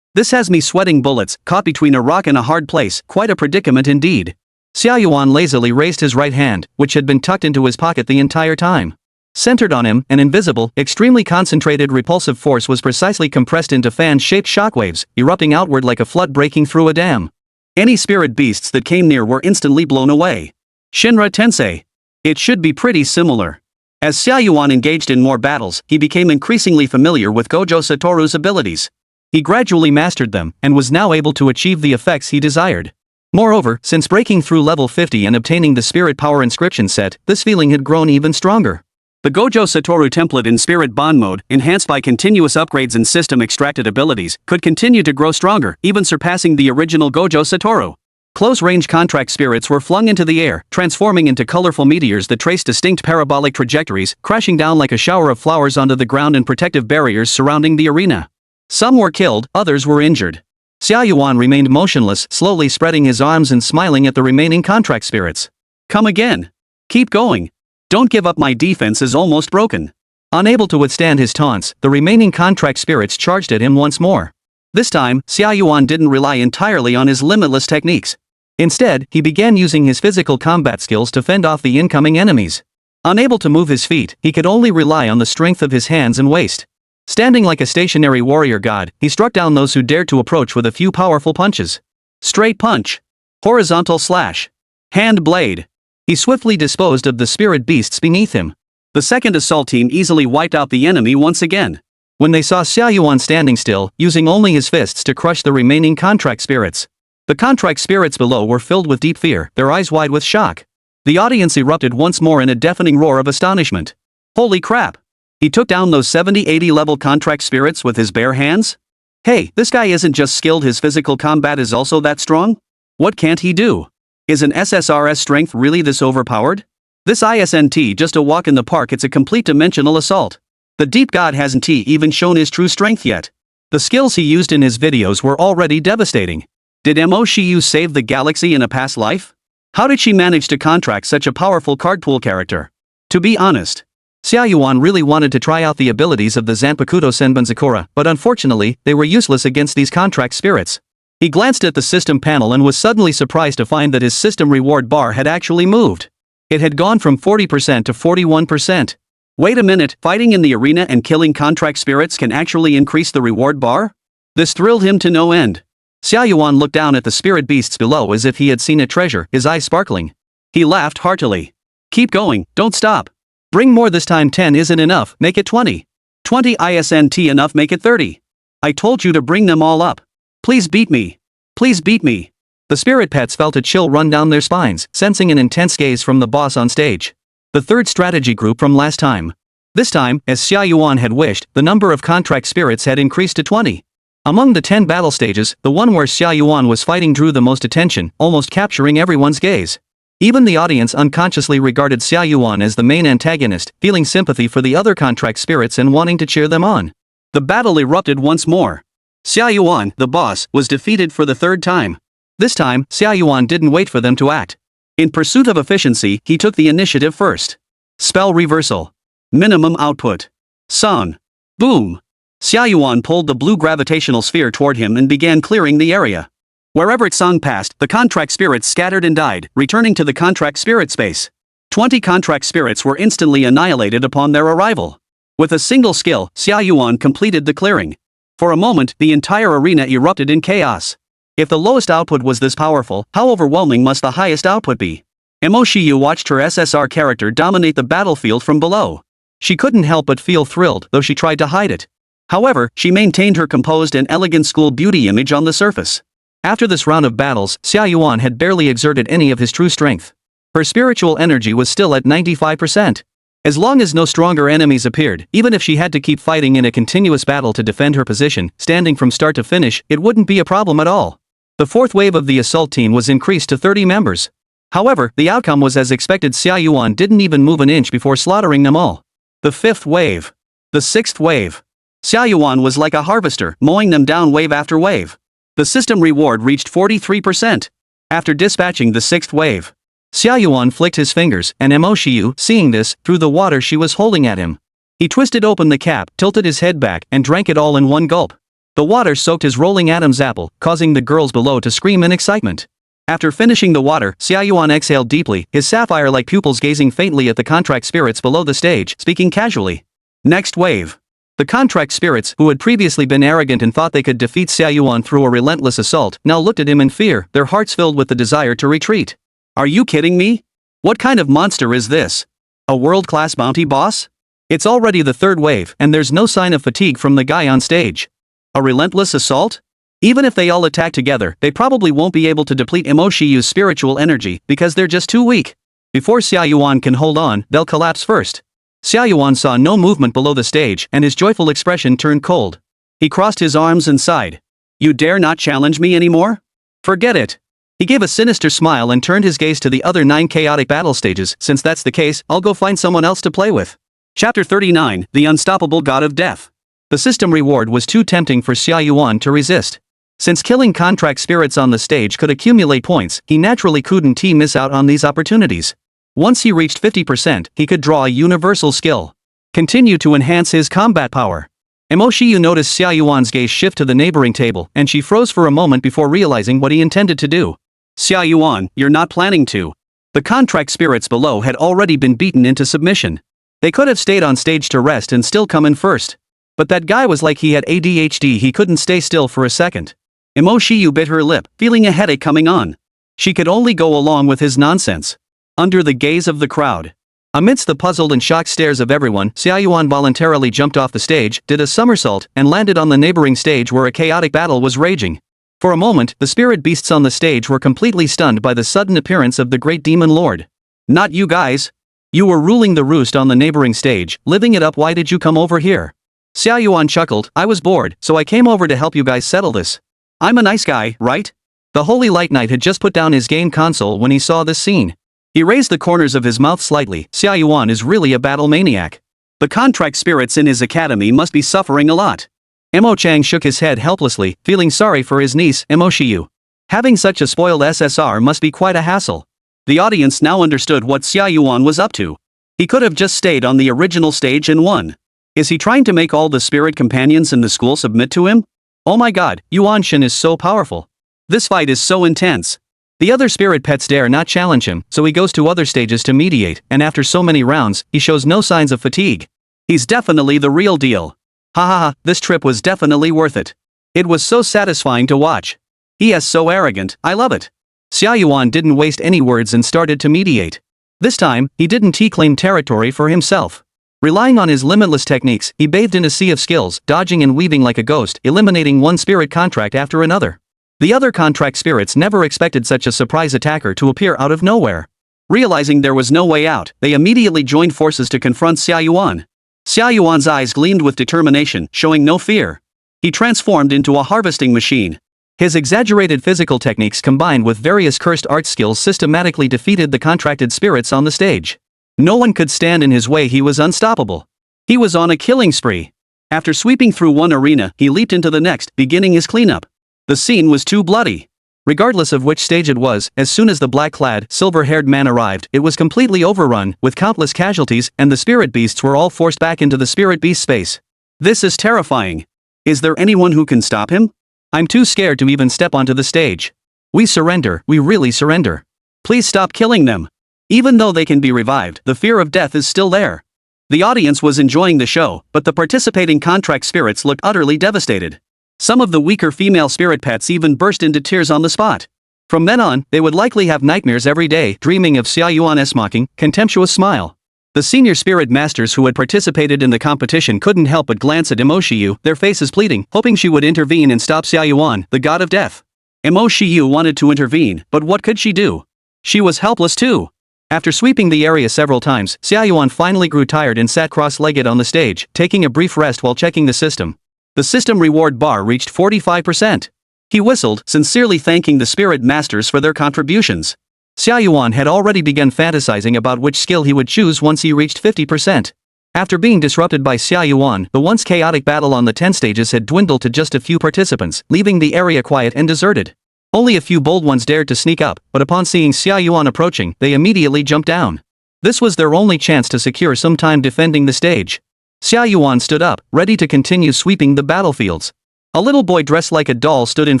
S1: This has me sweating bullets, caught between a rock and a hard place, quite a predicament indeed. Xia Yuan lazily raised his right hand, which had been tucked into his pocket the entire time. Centered on him, an invisible, extremely concentrated repulsive force was precisely compressed into fan-shaped shockwaves, erupting outward like a flood breaking through a dam. Any spirit beasts that came near were instantly blown away. Shinra Tensei. It should be pretty similar. As Xia Yuan engaged in more battles, he became increasingly familiar with Gojo Satoru's abilities. He gradually mastered them, and was now able to achieve the effects he desired. Moreover, since breaking through level 50 and obtaining the Spirit Power Inscription set, this feeling had grown even stronger. The Gojo Satoru template in Spirit Bond mode, enhanced by continuous upgrades and system-extracted abilities, could continue to grow stronger, even surpassing the original Gojo Satoru. Close-range contract spirits were flung into the air, transforming into colorful meteors that traced distinct parabolic trajectories, crashing down like a shower of flowers onto the ground and protective barriers surrounding the arena. Some were killed, others were injured. Xia Yuan remained motionless, slowly spreading his arms and smiling at the remaining contract spirits. Come again. Keep going. Don't give up, my defense is almost broken. Unable to withstand his taunts, the remaining contract spirits charged at him once more. This time, Xia Yuan didn't rely entirely on his limitless techniques. Instead, he began using his physical combat skills to fend off the incoming enemies. Unable to move his feet, he could only rely on the strength of his hands and waist. Standing like a stationary warrior god, he struck down those who dared to approach with a few powerful punches. Straight punch. Horizontal slash. Hand blade. He swiftly disposed of the spirit beasts beneath him. The second assault team easily wiped out the enemy once again. When they saw Xia Yuan standing still, using only his fists to crush the remaining contract spirits. The contract spirits below were filled with deep fear, their eyes wide with shock. The audience erupted once more in a deafening roar of astonishment. Holy crap! He took down those 70-80 level contract spirits with his bare hands? Hey, this guy isn't just skilled, his physical combat is also that strong? What can't he do? Is an SSR's strength really this overpowered? This isn't just a walk in the park, it's a complete dimensional assault. The deep god hasn't even shown his true strength yet. The skills he used in his videos were already devastating. Did Mo Shiyu save the galaxy in a past life? How did she manage to contract such a powerful card pool character? To be honest, Xia Yuan really wanted to try out the abilities of the Zanpakuto Senbonzakura, but unfortunately, they were useless against these contract spirits. He glanced at the system panel and was suddenly surprised to find that his system reward bar had actually moved. It had gone from 40% to 41%. Wait a minute, fighting in the arena and killing contract spirits can actually increase the reward bar? This thrilled him to no end. Xia Yuan looked down at the spirit beasts below as if he had seen a treasure, his eyes sparkling. He laughed heartily. Keep going, don't stop. Bring more this time. 10 isn't enough, make it 20. 20 isn't enough, make it 30. I told you to bring them all up. Please beat me. Please beat me. The spirit pets felt a chill run down their spines, sensing an intense gaze from the boss on stage. The third strategy group from last time. This time, as Xia Yuan had wished, the number of contract spirits had increased to 20. Among the 10 battle stages, the one where Xia Yuan was fighting drew the most attention, almost capturing everyone's gaze. Even the audience unconsciously regarded Xia Yuan as the main antagonist, feeling sympathy for the other contract spirits and wanting to cheer them on. The battle erupted once more. Xia Yuan, the boss, was defeated for the third time. This time, Xia Yuan didn't wait for them to act. In pursuit of efficiency, he took the initiative first. Spell reversal. Minimum output. Sun. Boom. Xia Yuan pulled the blue gravitational sphere toward him and began clearing the area. Wherever Tsung passed, the contract spirits scattered and died, returning to the contract spirit space. 20 contract spirits were instantly annihilated upon their arrival. With a single skill, Xia Yuan completed the clearing. For a moment, the entire arena erupted in chaos. If the lowest output was this powerful, how overwhelming must the highest output be? Mo Shiyu watched her SSR character dominate the battlefield from below. She couldn't help but feel thrilled, though she tried to hide it. However, she maintained her composed and elegant school beauty image on the surface. After this round of battles, Xia Yuan had barely exerted any of his true strength. Her spiritual energy was still at 95%. As long as no stronger enemies appeared, even if she had to keep fighting in a continuous battle to defend her position, standing from start to finish, it wouldn't be a problem at all. The fourth wave of the assault team was increased to 30 members. However, the outcome was as expected. Xia Yuan didn't even move an inch before slaughtering them all. The fifth wave. The sixth wave. Xia Yuan was like a harvester, mowing them down wave after wave. The system reward reached 43%. After dispatching the sixth wave, Xia Yuan flicked his fingers, and Mo Shiyu, seeing this, threw the water she was holding at him. He twisted open the cap, tilted his head back, and drank it all in one gulp. The water soaked his rolling Adam's apple, causing the girls below to scream in excitement. After finishing the water, Xia Yuan exhaled deeply, his sapphire-like pupils gazing faintly at the contract spirits below the stage, speaking casually. Next wave. The contract spirits, who had previously been arrogant and thought they could defeat Xia Yuan through a relentless assault, now looked at him in fear, their hearts filled with the desire to retreat. Are you kidding me? What kind of monster is this? A world-class bounty boss? It's already the third wave, and there's no sign of fatigue from the guy on stage. A relentless assault? Even if they all attack together, they probably won't be able to deplete Mo Shiyu's spiritual energy, because they're just too weak. Before Xia Yuan can hold on, they'll collapse first. Xia Yuan saw no movement below the stage, and his joyful expression turned cold. He crossed his arms and sighed. You dare not challenge me anymore? Forget it. He gave a sinister smile and turned his gaze to the other 9 chaotic battle stages. Since that's the case, I'll go find someone else to play with. Chapter 39, The Unstoppable God of Death. The system reward was too tempting for Xia Yuan to resist. Since killing contract spirits on the stage could accumulate points, he naturally couldn't miss out on these opportunities. Once he reached 50%, he could draw a universal skill. Continue to enhance his combat power. Mo Shiyu noticed Xia Yuan's gaze shift to the neighboring table, and she froze for a moment before realizing what he intended to do. Xia Yuan, you're not planning to. The contract spirits below had already been beaten into submission. They could have stayed on stage to rest and still come in first. But that guy was like he had ADHD, he couldn't stay still for a second. Mo Shiyu bit her lip, feeling a headache coming on. She could only go along with his nonsense. Under the gaze of the crowd. Amidst the puzzled and shocked stares of everyone, Xia Yuan voluntarily jumped off the stage, did a somersault, and landed on the neighboring stage where a chaotic battle was raging. For a moment, the spirit beasts on the stage were completely stunned by the sudden appearance of the great demon lord. Not you guys. You were ruling the roost on the neighboring stage, living it up. Why did you come over here? Xia Yuan chuckled. I was bored, so I came over to help you guys settle this. I'm a nice guy, right? The Holy Light Knight had just put down his game console when he saw this scene. He raised the corners of his mouth slightly. Xia Yuan is really a battle maniac. The contract spirits in his academy must be suffering a lot. Mo Chang shook his head helplessly, feeling sorry for his niece, Mo Shiyu. Having such a spoiled SSR must be quite a hassle. The audience now understood what Xia Yuan was up to. He could have just stayed on the original stage and won. Is he trying to make all the spirit companions in the school submit to him? Oh my god, Yuan Shen is so powerful. This fight is so intense. The other spirit pets dare not challenge him, so he goes to other stages to mediate, and after so many rounds, he shows no signs of fatigue. He's definitely the real deal. Ha ha ha, this trip was definitely worth it. It was so satisfying to watch. He is so arrogant, I love it. Xia Yuan didn't waste any words and started to mediate. This time, he didn't claim territory for himself. Relying on his limitless techniques, he bathed in a sea of skills, dodging and weaving like a ghost, eliminating one spirit contract after another. The other contract spirits never expected such a surprise attacker to appear out of nowhere. Realizing there was no way out, they immediately joined forces to confront Xia Yuan. Xia Yuan's eyes gleamed with determination, showing no fear. He transformed into a harvesting machine. His exaggerated physical techniques combined with various cursed art skills systematically defeated the contracted spirits on the stage. No one could stand in his way. He was unstoppable. He was on a killing spree. After sweeping through one arena, he leaped into the next, beginning his cleanup. The scene was too bloody. Regardless of which stage it was, as soon as the black-clad, silver-haired man arrived, it was completely overrun, with countless casualties, and the spirit beasts were all forced back into the spirit beast space. This is terrifying. Is there anyone who can stop him? I'm too scared to even step onto the stage. We surrender, we really surrender. Please stop killing them. Even though they can be revived, the fear of death is still there. The audience was enjoying the show, but the participating contract spirits looked utterly devastated. Some of the weaker female spirit pets even burst into tears on the spot. From then on, they would likely have nightmares every day, dreaming of Xia Yuan's mocking, contemptuous smile. The senior spirit masters who had participated in the competition couldn't help but glance at Mo Shiyu, their faces pleading, hoping she would intervene and stop Xia Yuan, the god of death. Mo Shiyu wanted to intervene, but what could she do? She was helpless too. After sweeping the area several times, Xia Yuan finally grew tired and sat cross-legged on the stage, taking a brief rest while checking the system. The system reward bar reached 45%. He whistled, sincerely thanking the spirit masters for their contributions. Xia Yuan had already begun fantasizing about which skill he would choose once he reached 50%. After being disrupted by Xia Yuan, the once chaotic battle on the 10 stages had dwindled to just a few participants, leaving the area quiet and deserted. Only a few bold ones dared to sneak up, but upon seeing Xia Yuan approaching, they immediately jumped down. This was their only chance to secure some time defending the stage. Xia Yuan stood up, ready to continue sweeping the battlefields. A little boy dressed like a doll stood in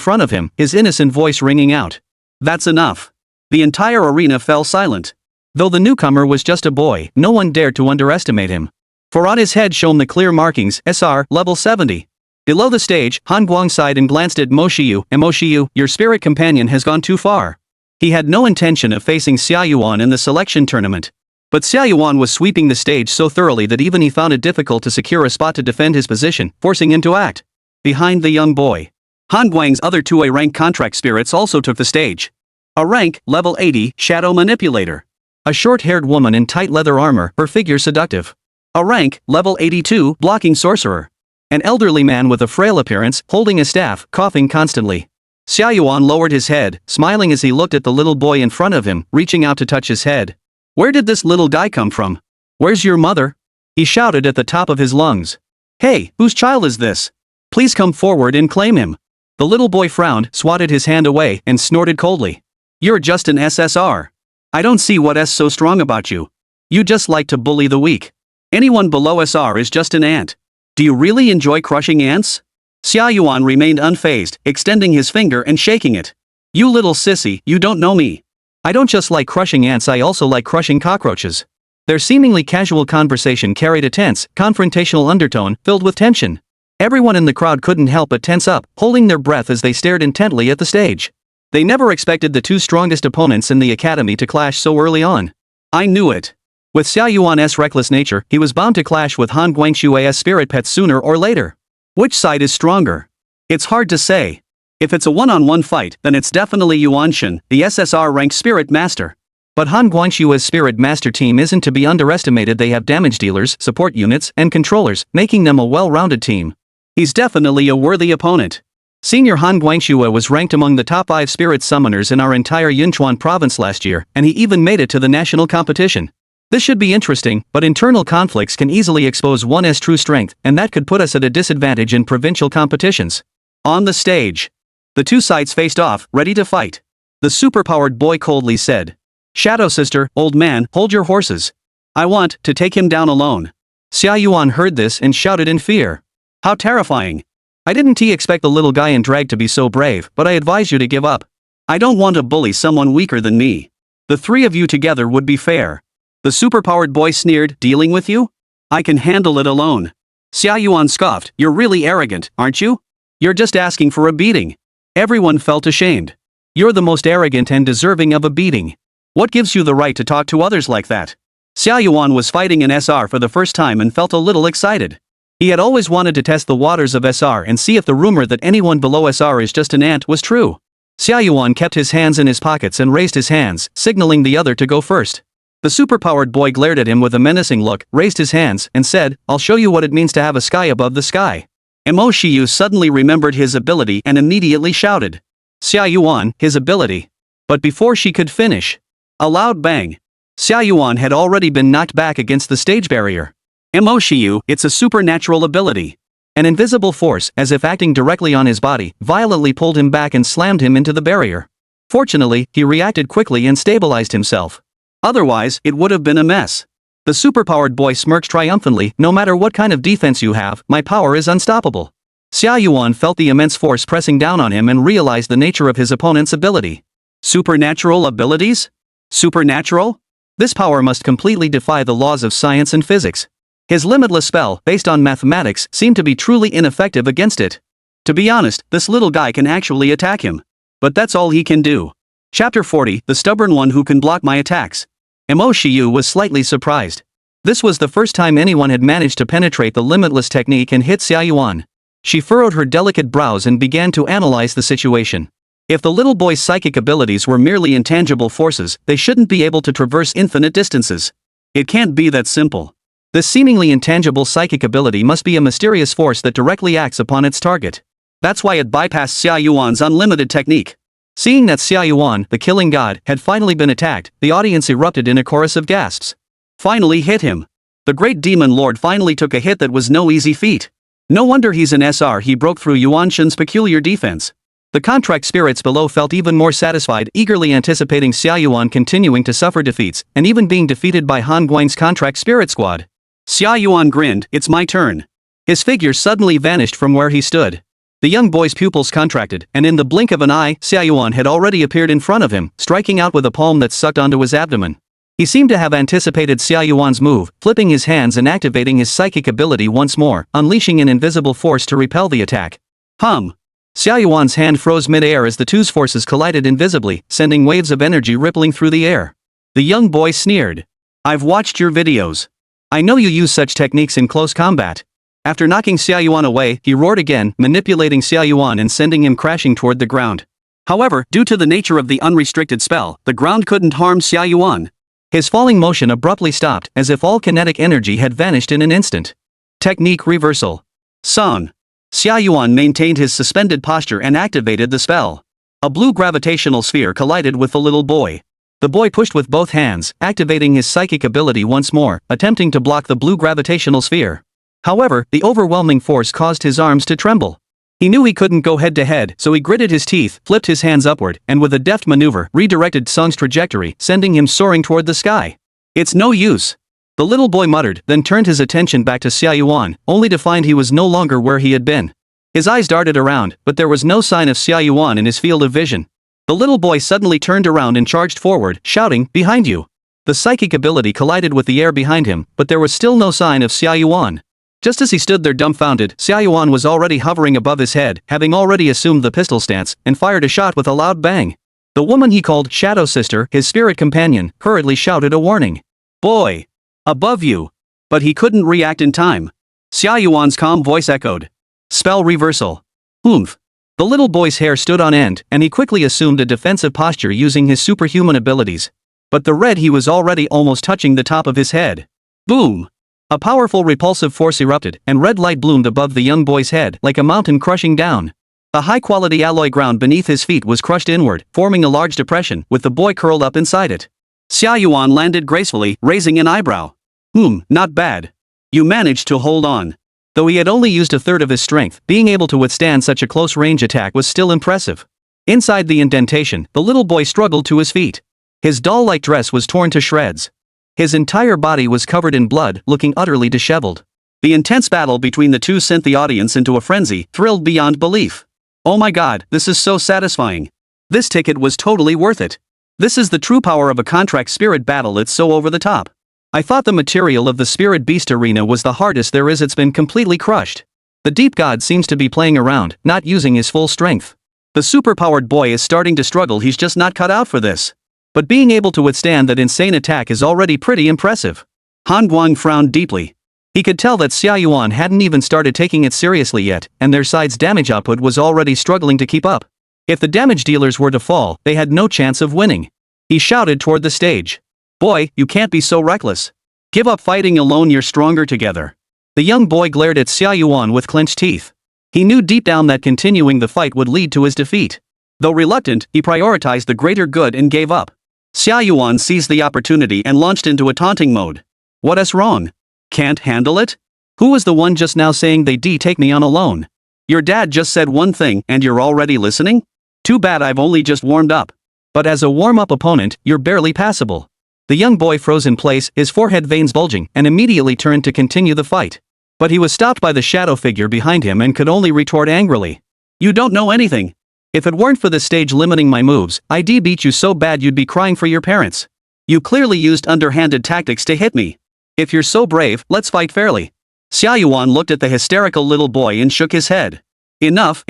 S1: front of him, his innocent voice ringing out. That's enough. The entire arena fell silent. Though the newcomer was just a boy, no one dared to underestimate him. For on his head shone the clear markings, SR, level 70. Below the stage, Han Guang sighed and glanced at Mo Shiyu. Mo Shiyu, your spirit companion has gone too far. He had no intention of facing Xia Yuan in the selection tournament. But Xia Yuan was sweeping the stage so thoroughly that even he found it difficult to secure a spot to defend his position, forcing him to act. Behind the young boy, Han Guang's other 2A rank contract spirits also took the stage. A rank, level 80, shadow manipulator. A short-haired woman in tight leather armor, her figure seductive. A rank, level 82, blocking sorcerer. An elderly man with a frail appearance, holding a staff, coughing constantly. Xia Yuan lowered his head, smiling as he looked at the little boy in front of him, reaching out to touch his head. Where did this little guy come from? Where's your mother? He shouted at the top of his lungs. Hey, whose child is this? Please come forward and claim him. The little boy frowned, swatted his hand away, and snorted coldly. You're just an SSR. I don't see what's so strong about you. You just like to bully the weak. Anyone below SR is just an ant. Do you really enjoy crushing ants? Xia Yuan remained unfazed, extending his finger and shaking it. You little sissy, you don't know me. I don't just like crushing ants, I also like crushing cockroaches. Their seemingly casual conversation carried a tense, confrontational undertone, filled with tension. Everyone in the crowd couldn't help but tense up, holding their breath as they stared intently at the stage. They never expected the two strongest opponents in the academy to clash so early on. I knew it. With Xia Yuan's reckless nature, he was bound to clash with Han Guangshui's spirit pets sooner or later. Which side is stronger? It's hard to say. If it's a one-on-one fight, then it's definitely Yuanshan, the SSR-ranked spirit master. But Han Guangshui's spirit master team isn't to be underestimated. They have damage dealers, support units, and controllers, making them a well-rounded team. He's definitely a worthy opponent. Senior Han Guangshui was ranked among the top 5 spirit summoners in our entire Yunchuan province last year, and he even made it to the national competition. This should be interesting, but internal conflicts can easily expose one's true strength, and that could put us at a disadvantage in provincial competitions. On the stage, the two sides faced off, ready to fight. The superpowered boy coldly said, "Shadow sister, old man, hold your horses. I want to take him down alone." Xia Yuan heard this and shouted in fear. How terrifying. I didn't expect the little guy in drag to be so brave, but I advise you to give up. I don't want to bully someone weaker than me. The three of you together would be fair. The superpowered boy sneered, dealing with you? I can handle it alone. Xia Yuan scoffed, you're really arrogant, aren't you? You're just asking for a beating. Everyone felt ashamed. You're the most arrogant and deserving of a beating. What gives you the right to talk to others like that? Xia Yuan was fighting in SR for the first time and felt a little excited. He had always wanted to test the waters of SR and see if the rumor that anyone below SR is just an ant was true. Xia Yuan kept his hands in his pockets and raised his hands, signaling the other to go first. The superpowered boy glared at him with a menacing look, raised his hands, and said, I'll show you what it means to have a sky above the sky. Mo Shiyu suddenly remembered his ability and immediately shouted. Xia Yuan, his ability. But before she could finish, a loud bang. Xia Yuan had already been knocked back against the stage barrier. Mo Shiyu, it's a supernatural ability. An invisible force, as if acting directly on his body, violently pulled him back and slammed him into the barrier. Fortunately, he reacted quickly and stabilized himself. Otherwise, it would have been a mess. The superpowered boy smirked triumphantly, no matter what kind of defense you have, my power is unstoppable. Xia Yuan felt the immense force pressing down on him and realized the nature of his opponent's ability. Supernatural abilities? Supernatural? This power must completely defy the laws of science and physics. His limitless spell, based on mathematics, seemed to be truly ineffective against it. To be honest, this little guy can actually attack him. But that's all he can do. Chapter 40, the stubborn one who can block my attacks. Mo Shiyu was slightly surprised. This was the first time anyone had managed to penetrate the limitless technique and hit Xia Yuan. She furrowed her delicate brows and began to analyze the situation. If the little boy's psychic abilities were merely intangible forces, they shouldn't be able to traverse infinite distances. It can't be that simple. This seemingly intangible psychic ability must be a mysterious force that directly acts upon its target. That's why it bypassed Xia Yuan's unlimited technique. Seeing that Xia Yuan, the killing god, had finally been attacked, the audience erupted in a chorus of gasps. Finally hit him. The great demon lord finally took a hit that was no easy feat. No wonder he's an SR. He broke through Yuanshan's peculiar defense. The contract spirits below felt even more satisfied, eagerly anticipating Xia Yuan continuing to suffer defeats, and even being defeated by Han Guang's contract spirit squad. Xia Yuan grinned, it's my turn. His figure suddenly vanished from where he stood. The young boy's pupils contracted, and in the blink of an eye, Xia Yuan had already appeared in front of him, striking out with a palm that sucked onto his abdomen. He seemed to have anticipated Xia Yuan's move, flipping his hands and activating his psychic ability once more, unleashing an invisible force to repel the attack. Xia Yuan's hand froze mid-air as the two's forces collided invisibly, sending waves of energy rippling through the air. The young boy sneered. I've watched your videos. I know you use such techniques in close combat. After knocking Xia Yuan away, he roared again, manipulating Xia Yuan and sending him crashing toward the ground. However, due to the nature of the unrestricted spell, the ground couldn't harm Xia Yuan. His falling motion abruptly stopped, as if all kinetic energy had vanished in an instant. Technique reversal. Song. Xia Yuan maintained his suspended posture and activated the spell. A blue gravitational sphere collided with the little boy. The boy pushed with both hands, activating his psychic ability once more, attempting to block the blue gravitational sphere. However, the overwhelming force caused his arms to tremble. He knew he couldn't go head-to-head, so he gritted his teeth, flipped his hands upward, and with a deft maneuver, redirected Song's trajectory, sending him soaring toward the sky. It's no use. The little boy muttered, then turned his attention back to Xia Yuan, only to find he was no longer where he had been. His eyes darted around, but there was no sign of Xia Yuan in his field of vision. The little boy suddenly turned around and charged forward, shouting, "Behind you!" The psychic ability collided with the air behind him, but there was still no sign of Xia Yuan. Just as he stood there dumbfounded, Xia Yuan was already hovering above his head, having already assumed the pistol stance, and fired a shot with a loud bang. The woman he called Shadow Sister, his spirit companion, hurriedly shouted a warning. "Boy! Above you!" But he couldn't react in time. Xia Yuan's calm voice echoed. "Spell reversal." Oomph. The little boy's hair stood on end, and he quickly assumed a defensive posture using his superhuman abilities. But the red he was already almost touching the top of his head. Boom! A powerful repulsive force erupted, and red light bloomed above the young boy's head like a mountain crushing down. The high-quality alloy ground beneath his feet was crushed inward, forming a large depression, with the boy curled up inside it. Xia Yuan landed gracefully, raising an eyebrow. Not bad. You managed to hold on. Though he had only used a third of his strength, being able to withstand such a close-range attack was still impressive. Inside the indentation, the little boy struggled to his feet. His doll-like dress was torn to shreds. His entire body was covered in blood, looking utterly disheveled. The intense battle between the two sent the audience into a frenzy, thrilled beyond belief. Oh my god, this is so satisfying. This ticket was totally worth it. This is the true power of a contract spirit battle, it's so over the top. I thought the material of the Spirit Beast Arena was the hardest there is, it's been completely crushed. The Deep God seems to be playing around, not using his full strength. The superpowered boy is starting to struggle, he's just not cut out for this. But being able to withstand that insane attack is already pretty impressive. Han Guang frowned deeply. He could tell that Xia Yuan hadn't even started taking it seriously yet, and their side's damage output was already struggling to keep up. If the damage dealers were to fall, they had no chance of winning. He shouted toward the stage. "Boy, you can't be so reckless. Give up fighting alone, you're stronger together." The young boy glared at Xia Yuan with clenched teeth. He knew deep down that continuing the fight would lead to his defeat. Though reluctant, he prioritized the greater good and gave up. Xia Yuan seized the opportunity and launched into a taunting mode. "What's wrong? Can't handle it? Who was the one just now saying they'd take me on alone? Your dad just said one thing and you're already listening? Too bad I've only just warmed up. But as a warm-up opponent, you're barely passable." The young boy froze in place, his forehead veins bulging, and immediately turned to continue the fight. But he was stopped by the shadow figure behind him and could only retort angrily. "You don't know anything. If it weren't for the stage limiting my moves, I'd beat you so bad you'd be crying for your parents. You clearly used underhanded tactics to hit me. If you're so brave, let's fight fairly." Xia Yuan looked at the hysterical little boy and shook his head. Enough.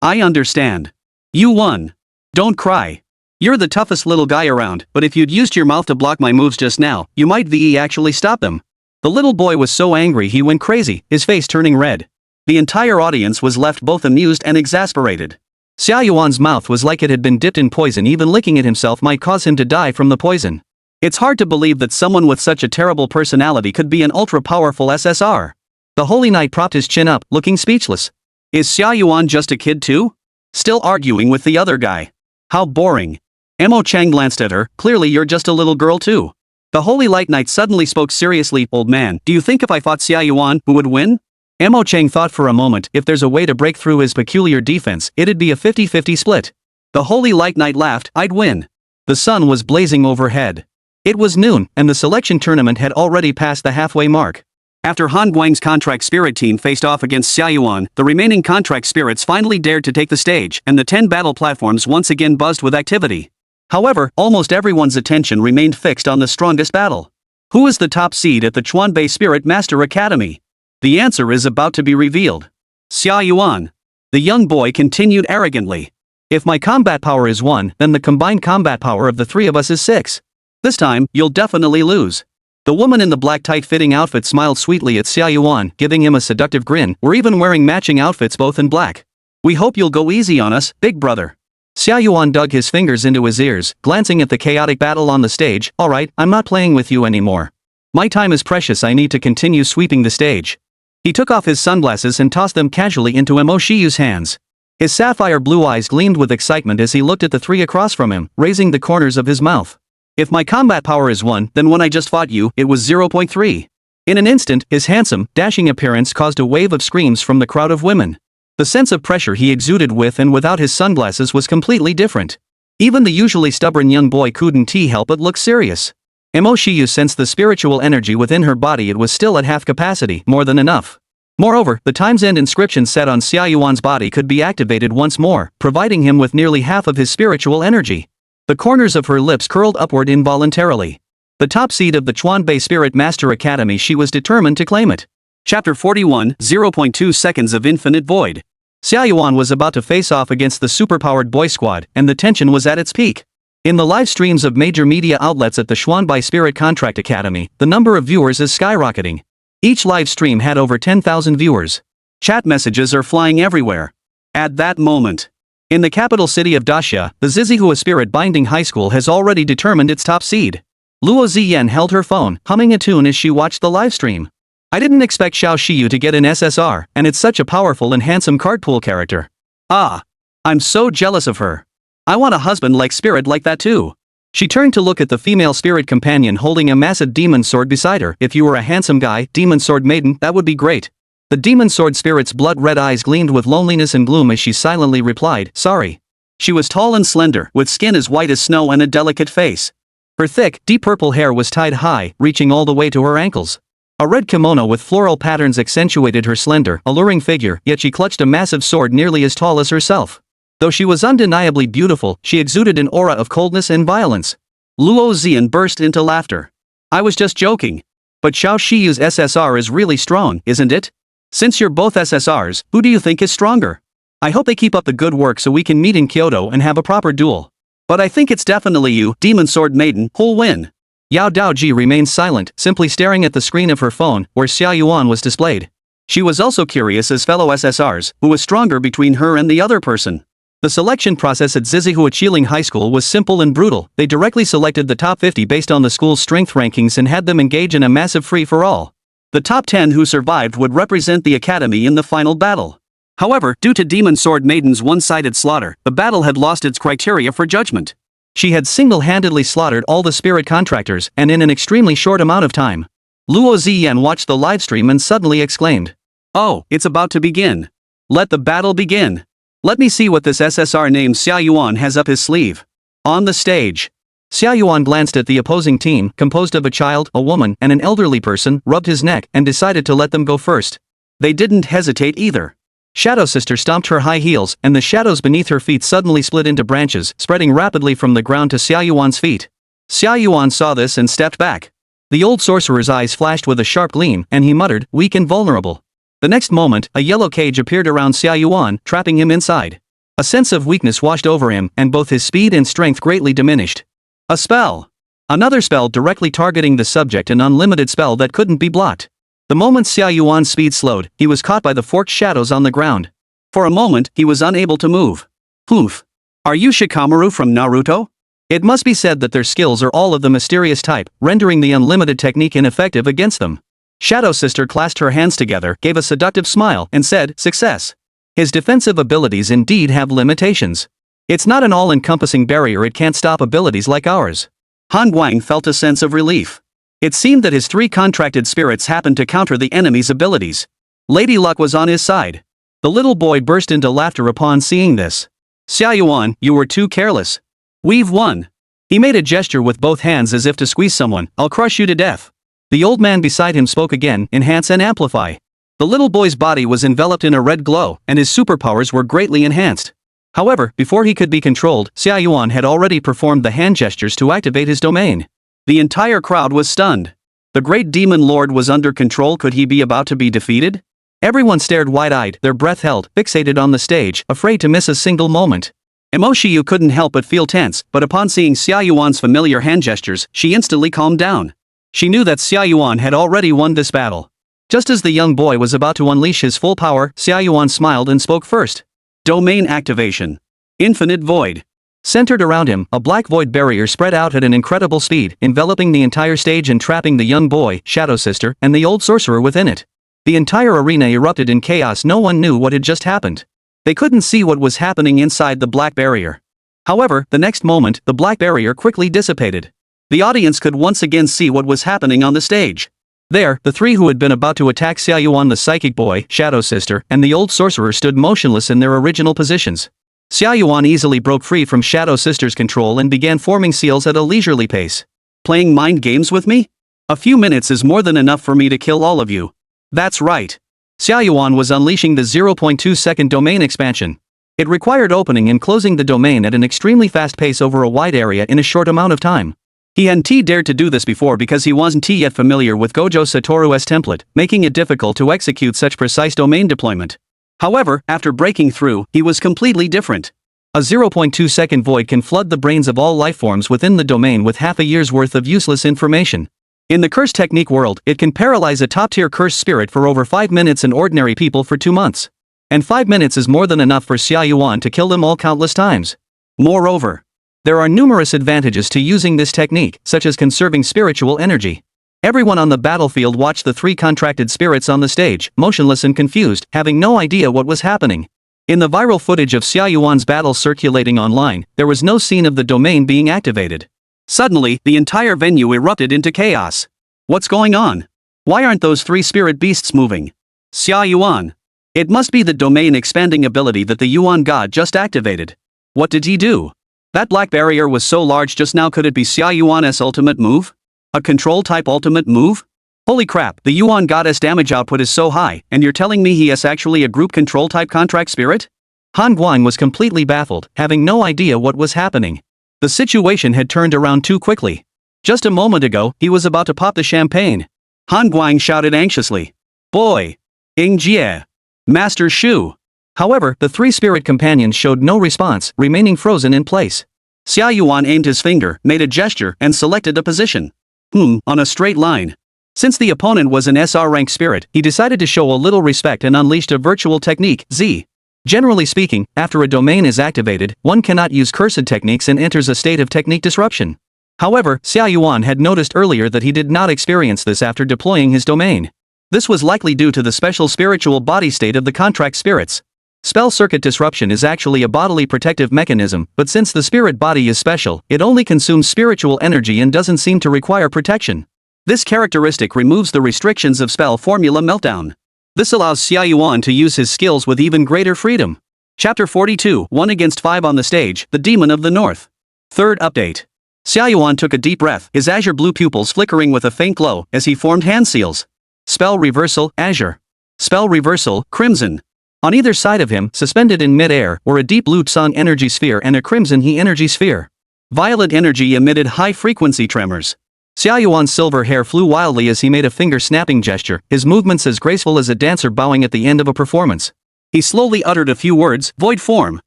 S1: I understand. You won. Don't cry. You're the toughest little guy around, but if you'd used your mouth to block my moves just now, you might actually stop them." The little boy was so angry he went crazy, his face turning red. The entire audience was left both amused and exasperated. Xia Yuan's mouth was like it had been dipped in poison, even licking it himself might cause him to die from the poison. It's hard to believe that someone with such a terrible personality could be an ultra-powerful SSR. The Holy Knight propped his chin up, looking speechless. Is Xia Yuan just a kid too? Still arguing with the other guy? How boring. Mo Chang glanced at her, clearly you're just a little girl too. The Holy Light Knight suddenly spoke seriously, "Old man, do you think if I fought Xia Yuan, who would win?" Mo Chang thought for a moment, if there's a way to break through his peculiar defense, it'd be a 50-50 split. The Holy Light Knight laughed, "I'd win." The sun was blazing overhead. It was noon, and the selection tournament had already passed the halfway mark. After Han Guang's contract spirit team faced off against Xia Yuan, the remaining contract spirits finally dared to take the stage, and the 10 battle platforms once again buzzed with activity. However, almost everyone's attention remained fixed on the strongest battle. Who is the top seed at the Chuanbei Spirit Master Academy? The answer is about to be revealed. Xia Yuan. The young boy continued arrogantly. If my combat power is 1, then the combined combat power of the three of us is 6. This time, you'll definitely lose. The woman in the black tight-fitting outfit smiled sweetly at Xia Yuan, giving him a seductive grin. We're even wearing matching outfits, both in black. We hope you'll go easy on us, big brother. Xia Yuan dug his fingers into his ears, glancing at the chaotic battle on the stage. Alright, I'm not playing with you anymore. My time is precious, I need to continue sweeping the stage. He took off his sunglasses and tossed them casually into Mo Shiyu's hands. His sapphire blue eyes gleamed with excitement as he looked at the three across from him, raising the corners of his mouth. If my combat power is 1, then when I just fought you, it was 0.3. In an instant, his handsome, dashing appearance caused a wave of screams from the crowd of women. The sense of pressure he exuded with and without his sunglasses was completely different. Even the usually stubborn young boy couldn't help but look serious. Mo Shiyu sensed the spiritual energy within her body. It was still at half capacity, more than enough. Moreover, the Time's End inscription set on Xia Yuan's body could be activated once more, providing him with nearly half of his spiritual energy. The corners of her lips curled upward involuntarily. The top seed of the Chuanbei Spirit Master Academy, she was determined to claim it. Chapter 41, 0.2 Seconds of Infinite Void. Xia Yuan was about to face off against the superpowered boy squad, and the tension was at its peak. In the live streams of major media outlets at the Chuanbei Spirit Contract Academy, the number of viewers is skyrocketing. Each live stream had over 10,000 viewers. Chat messages are flying everywhere. At that moment, in the capital city of Daxia, the Zizihua Spirit Binding High School has already determined its top seed. Luo Ziyan held her phone, humming a tune as she watched the live stream. I didn't expect Mo Shiyu to get an SSR, and it's such a powerful and handsome card pool character. Ah, I'm so jealous of her. I want a husband like Spirit like that too. She turned to look at the female spirit companion holding a massive demon sword beside her. If you were a handsome guy, demon sword maiden, that would be great. The demon sword spirit's blood-red eyes gleamed with loneliness and gloom as she silently replied, sorry. She was tall and slender, with skin as white as snow and a delicate face. Her thick, deep purple hair was tied high, reaching all the way to her ankles. A red kimono with floral patterns accentuated her slender, alluring figure, yet she clutched a massive sword nearly as tall as herself. Though she was undeniably beautiful, she exuded an aura of coldness and violence. Luo Ziyan burst into laughter. I was just joking. But Mo Shiyu's SSR is really strong, isn't it? Since you're both SSRs, who do you think is stronger? I hope they keep up the good work so we can meet in Kyoto and have a proper duel. But I think it's definitely you, Demon Sword Maiden, who'll win. Yao Daoji remained silent, simply staring at the screen of her phone, where Xia Yuan was displayed. She was also curious as fellow SSRs, who was stronger between her and the other person. The selection process at Zizihua Qiling High School was simple and brutal. They directly selected the top 50 based on the school's strength rankings and had them engage in a massive free-for-all. The top 10 who survived would represent the academy in the final battle. However, due to Demon Sword Maiden's one-sided slaughter, the battle had lost its criteria for judgment. She had single-handedly slaughtered all the spirit contractors, and in an extremely short amount of time. Luo Ziyan watched the livestream and suddenly exclaimed, "Oh, it's about to begin. Let the battle begin. Let me see what this SSR named Xia Yuan has up his sleeve." On the stage, Xia Yuan glanced at the opposing team, composed of a child, a woman, and an elderly person, rubbed his neck, and decided to let them go first. They didn't hesitate either. Shadow Sister stomped her high heels, and the shadows beneath her feet suddenly split into branches, spreading rapidly from the ground to Xia Yuan's feet. Xia Yuan saw this and stepped back. The old sorcerer's eyes flashed with a sharp gleam, and he muttered, "Weak and vulnerable." The next moment, a yellow cage appeared around Xia Yuan, trapping him inside. A sense of weakness washed over him, and both his speed and strength greatly diminished. A spell. Another spell directly targeting the subject, an unlimited spell that couldn't be blocked. The moment Xia Yuan's speed slowed, he was caught by the forked shadows on the ground. For a moment, he was unable to move. Poof. Are you Shikamaru from Naruto? It must be said that their skills are all of the mysterious type, rendering the unlimited technique ineffective against them. Shadow Sister clasped her hands together, gave a seductive smile, and said, "Success." His defensive abilities indeed have limitations. It's not an all-encompassing barrier, it can't stop abilities like ours. Han Guang felt a sense of relief. It seemed that his three contracted spirits happened to counter the enemy's abilities. Lady Luck was on his side. The little boy burst into laughter upon seeing this. "Xia Yuan, you were too careless. We've won." He made a gesture with both hands as if to squeeze someone. "I'll crush you to death." The old man beside him spoke again, "Enhance and amplify." The little boy's body was enveloped in a red glow, and his superpowers were greatly enhanced. However, before he could be controlled, Xia Yuan had already performed the hand gestures to activate his domain. The entire crowd was stunned. The great demon lord was under control. Could he be about to be defeated? Everyone stared wide-eyed, their breath held, fixated on the stage, afraid to miss a single moment. Mo Shiyu couldn't help but feel tense, but upon seeing Xia Yuan's familiar hand gestures, she instantly calmed down. She knew that Xia Yuan had already won this battle. Just as the young boy was about to unleash his full power, Xia Yuan smiled and spoke first. Domain activation. Infinite void. Centered around him, a black void barrier spread out at an incredible speed, enveloping the entire stage and trapping the young boy, Shadow Sister, and the old sorcerer within it. The entire arena erupted in chaos. No one knew what had just happened. They couldn't see what was happening inside the black barrier. However, the next moment, the black barrier quickly dissipated. The audience could once again see what was happening on the stage. There, the three who had been about to attack Xia Yuan, the psychic boy, Shadow Sister, and the old sorcerer stood motionless in their original positions. Xia Yuan easily broke free from Shadow Sister's control and began forming seals at a leisurely pace. "Playing mind games with me? A few minutes is more than enough for me to kill all of you." "That's right. Xia Yuan was unleashing the 0.2-second domain expansion. It required opening and closing the domain at an extremely fast pace over a wide area in a short amount of time. He hadn't dared to do this before because he wasn't yet familiar with Gojo Satoru's template, making it difficult to execute such precise domain deployment. However, after breaking through, he was completely different. A 0.2-second void can flood the brains of all lifeforms within the domain with half a year's worth of useless information. In the curse technique world, it can paralyze a top-tier cursed spirit for over 5 minutes and ordinary people for 2 months. And 5 minutes is more than enough for Xia Yuan to kill them all countless times. Moreover, there are numerous advantages to using this technique, such as conserving spiritual energy. Everyone on the battlefield watched the 3 contracted spirits on the stage, motionless and confused, having no idea what was happening. In the viral footage of Xia Yuan's battle circulating online, there was no scene of the domain being activated. Suddenly, the entire venue erupted into chaos. What's going on? Why aren't those 3 spirit beasts moving? Xia Yuan. It must be the domain expanding ability that the Yuan god just activated. What did he do? That black barrier was so large just now. Could it be Xia Yuan's ultimate move? A control type ultimate move? Holy crap, the Yuan god's damage output is so high, and you're telling me he is actually a group control type contract spirit? Han Guang was completely baffled, having no idea what was happening. The situation had turned around too quickly. Just a moment ago, he was about to pop the champagne. Han Guang shouted anxiously. Boy! Ing Jie! Master Shu! However, the 3 spirit companions showed no response, remaining frozen in place. Xia Yuan aimed his finger, made a gesture, and selected a position. On a straight line. Since the opponent was an SR rank spirit, he decided to show a little respect and unleashed a virtual technique, Z. Generally speaking, after a domain is activated, one cannot use cursed techniques and enters a state of technique disruption. However, Xia Yuan had noticed earlier that he did not experience this after deploying his domain. This was likely due to the special spiritual body state of the contract spirits. Spell circuit disruption is actually a bodily protective mechanism, but since the spirit body is special, it only consumes spiritual energy and doesn't seem to require protection. This characteristic removes the restrictions of spell formula meltdown. This allows Xia Yuan to use his skills with even greater freedom. Chapter 42, 1 against 5 on the stage, the Demon of the North. Third update. Xia Yuan took a deep breath, his azure blue pupils flickering with a faint glow, as he formed hand seals. Spell reversal, azure. Spell reversal, crimson. On either side of him, suspended in mid-air, were a deep blue Tsang energy sphere and a crimson He energy sphere. Violet energy emitted high-frequency tremors. Xia Yuan's silver hair flew wildly as he made a finger-snapping gesture, his movements as graceful as a dancer bowing at the end of a performance. He slowly uttered a few words, void form.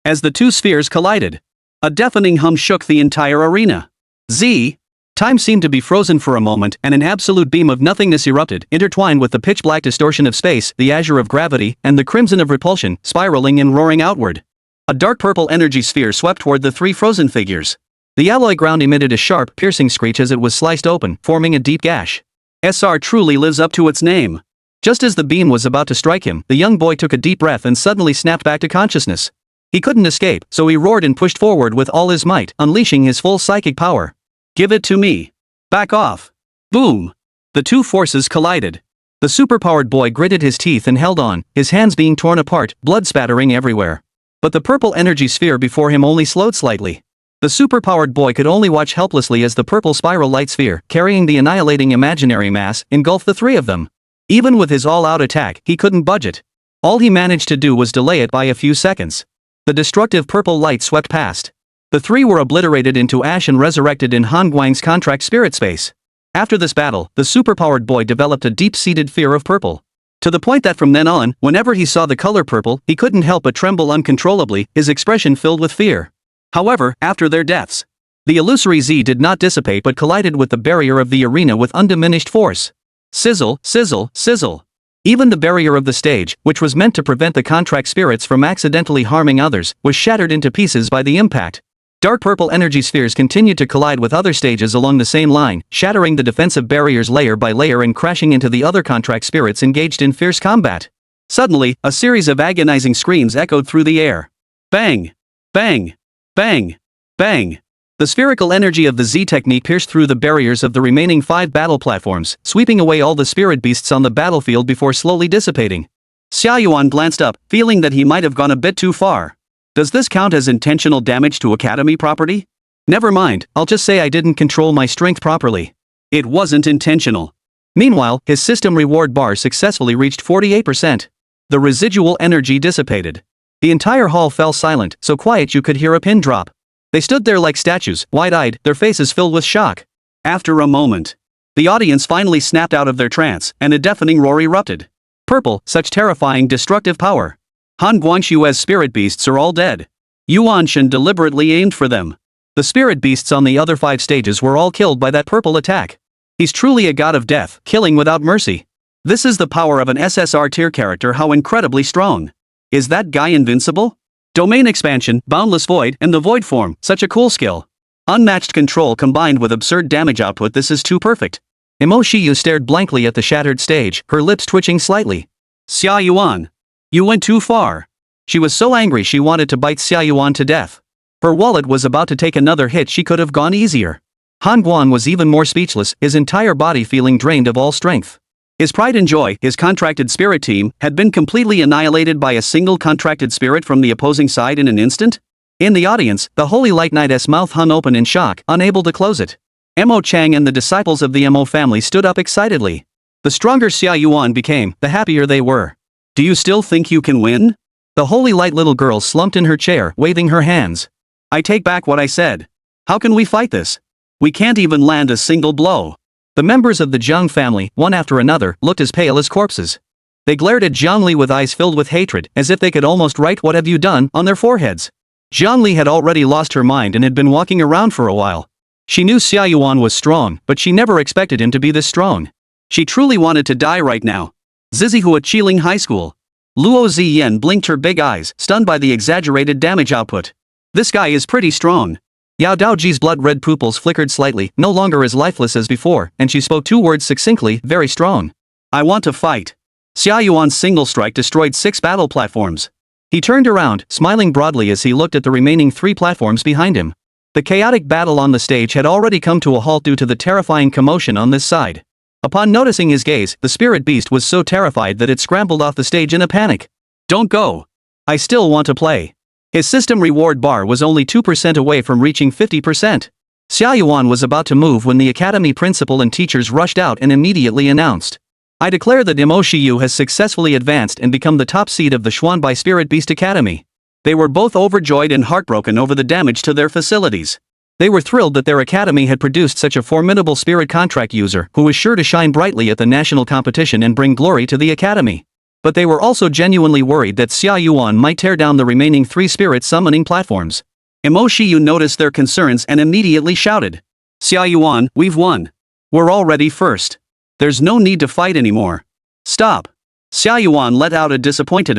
S1: As the 2 spheres collided, a deafening hum shook the entire arena. Z. Time seemed to be frozen for a moment, and an absolute beam of nothingness erupted, intertwined with the pitch-black distortion of space, the azure of gravity, and the crimson of repulsion, spiraling and roaring outward. A dark purple energy sphere swept toward the 3 frozen figures. The alloy ground emitted a sharp, piercing screech as it was sliced open, forming a deep gash. SR truly lives up to its name. Just as the beam was about to strike him, the young boy took a deep breath and suddenly snapped back to consciousness. He couldn't escape, so he roared and pushed forward with all his might, unleashing his full psychic power. Give it to me. Back off. Boom. The 2 forces collided. The superpowered boy gritted his teeth and held on, his hands being torn apart, blood spattering everywhere. But the purple energy sphere before him only slowed slightly. The superpowered boy could only watch helplessly as the purple spiral light sphere, carrying the annihilating imaginary mass, engulfed the 3 of them. Even with his all-out attack, he couldn't budge it. All he managed to do was delay it by a few seconds. The destructive purple light swept past. The 3 were obliterated into ash and resurrected in Han Guang's contract spirit space. After this battle, the superpowered boy developed a deep-seated fear of purple. To the point that from then on, whenever he saw the color purple, he couldn't help but tremble uncontrollably, his expression filled with fear. However, after their deaths, the illusory Z did not dissipate but collided with the barrier of the arena with undiminished force. Sizzle, sizzle, sizzle. Even the barrier of the stage, which was meant to prevent the contract spirits from accidentally harming others, was shattered into pieces by the impact. Dark purple energy spheres continued to collide with other stages along the same line, shattering the defensive barriers layer by layer and crashing into the other contract spirits engaged in fierce combat. Suddenly, a series of agonizing screams echoed through the air. Bang! Bang! Bang! Bang! The spherical energy of the Z technique pierced through the barriers of the remaining 5 battle platforms, sweeping away all the spirit beasts on the battlefield before slowly dissipating. Xia Yuan glanced up, feeling that he might have gone a bit too far. Does this count as intentional damage to Academy property? Never mind, I'll just say I didn't control my strength properly. It wasn't intentional. Meanwhile, his system reward bar successfully reached 48%. The residual energy dissipated. The entire hall fell silent, so quiet you could hear a pin drop. They stood there like statues, wide-eyed, their faces filled with shock. After a moment, the audience finally snapped out of their trance, and a deafening roar erupted. Purple, such terrifying destructive power. Han Guangxue's spirit beasts are all dead. Yuan Shen deliberately aimed for them. The spirit beasts on the other 5 stages were all killed by that purple attack. He's truly a god of death, killing without mercy. This is the power of an SSR tier character, how incredibly strong. Is that guy invincible? Domain expansion, boundless void, and the void form, such a cool skill. Unmatched control combined with absurd damage output, this is too perfect. Mo Shiyu stared blankly at the shattered stage, her lips twitching slightly. Xia Yuan. You went too far. She was so angry she wanted to bite Xia Yuan to death. Her wallet was about to take another hit, she could have gone easier. Han Guan was even more speechless, his entire body feeling drained of all strength. His pride and joy, his contracted spirit team, had been completely annihilated by a single contracted spirit from the opposing side in an instant. In the audience, the Holy Light Knight's mouth hung open in shock, unable to close it. Mo Chang and the disciples of the Mo family stood up excitedly. The stronger Xia Yuan became, the happier they were. Do you still think you can win? The Holy Light little girl slumped in her chair, waving her hands. I take back what I said. How can we fight this? We can't even land a single blow. The members of the Jiang family, one after another, looked as pale as corpses. They glared at Jiang Li with eyes filled with hatred, as if they could almost write "What have you done" on their foreheads. Jiang Li had already lost her mind and had been walking around for a while. She knew Xia Yuan was strong, but she never expected him to be this strong. She truly wanted to die right now. Zizihua Qiling High School. Luo Ziyan blinked her big eyes, stunned by the exaggerated damage output. This guy is pretty strong. Yao Daoji's blood-red pupils flickered slightly, no longer as lifeless as before, and she spoke 2 words succinctly, very strong. I want to fight. Xia Yuan's single strike destroyed 6 battle platforms. He turned around, smiling broadly as he looked at the remaining 3 platforms behind him. The chaotic battle on the stage had already come to a halt due to the terrifying commotion on this side. Upon noticing his gaze, the spirit beast was so terrified that it scrambled off the stage in a panic. Don't go. I still want to play. His system reward bar was only 2% away from reaching 50%. Xia Yuan was about to move when the academy principal and teachers rushed out and immediately announced. I declare that Mo Shiyu has successfully advanced and become the top seed of the Xuanbai Spirit Beast Academy. They were both overjoyed and heartbroken over the damage to their facilities. They were thrilled that their academy had produced such a formidable spirit contract user who was sure to shine brightly at the national competition and bring glory to the academy. But they were also genuinely worried that Xia Yuan might tear down the remaining 3 spirit summoning platforms. Mo Shiyu noticed their concerns and immediately shouted. Xia Yuan, we've won. We're already first. There's no need to fight anymore. Stop. Xia Yuan let out a disappointed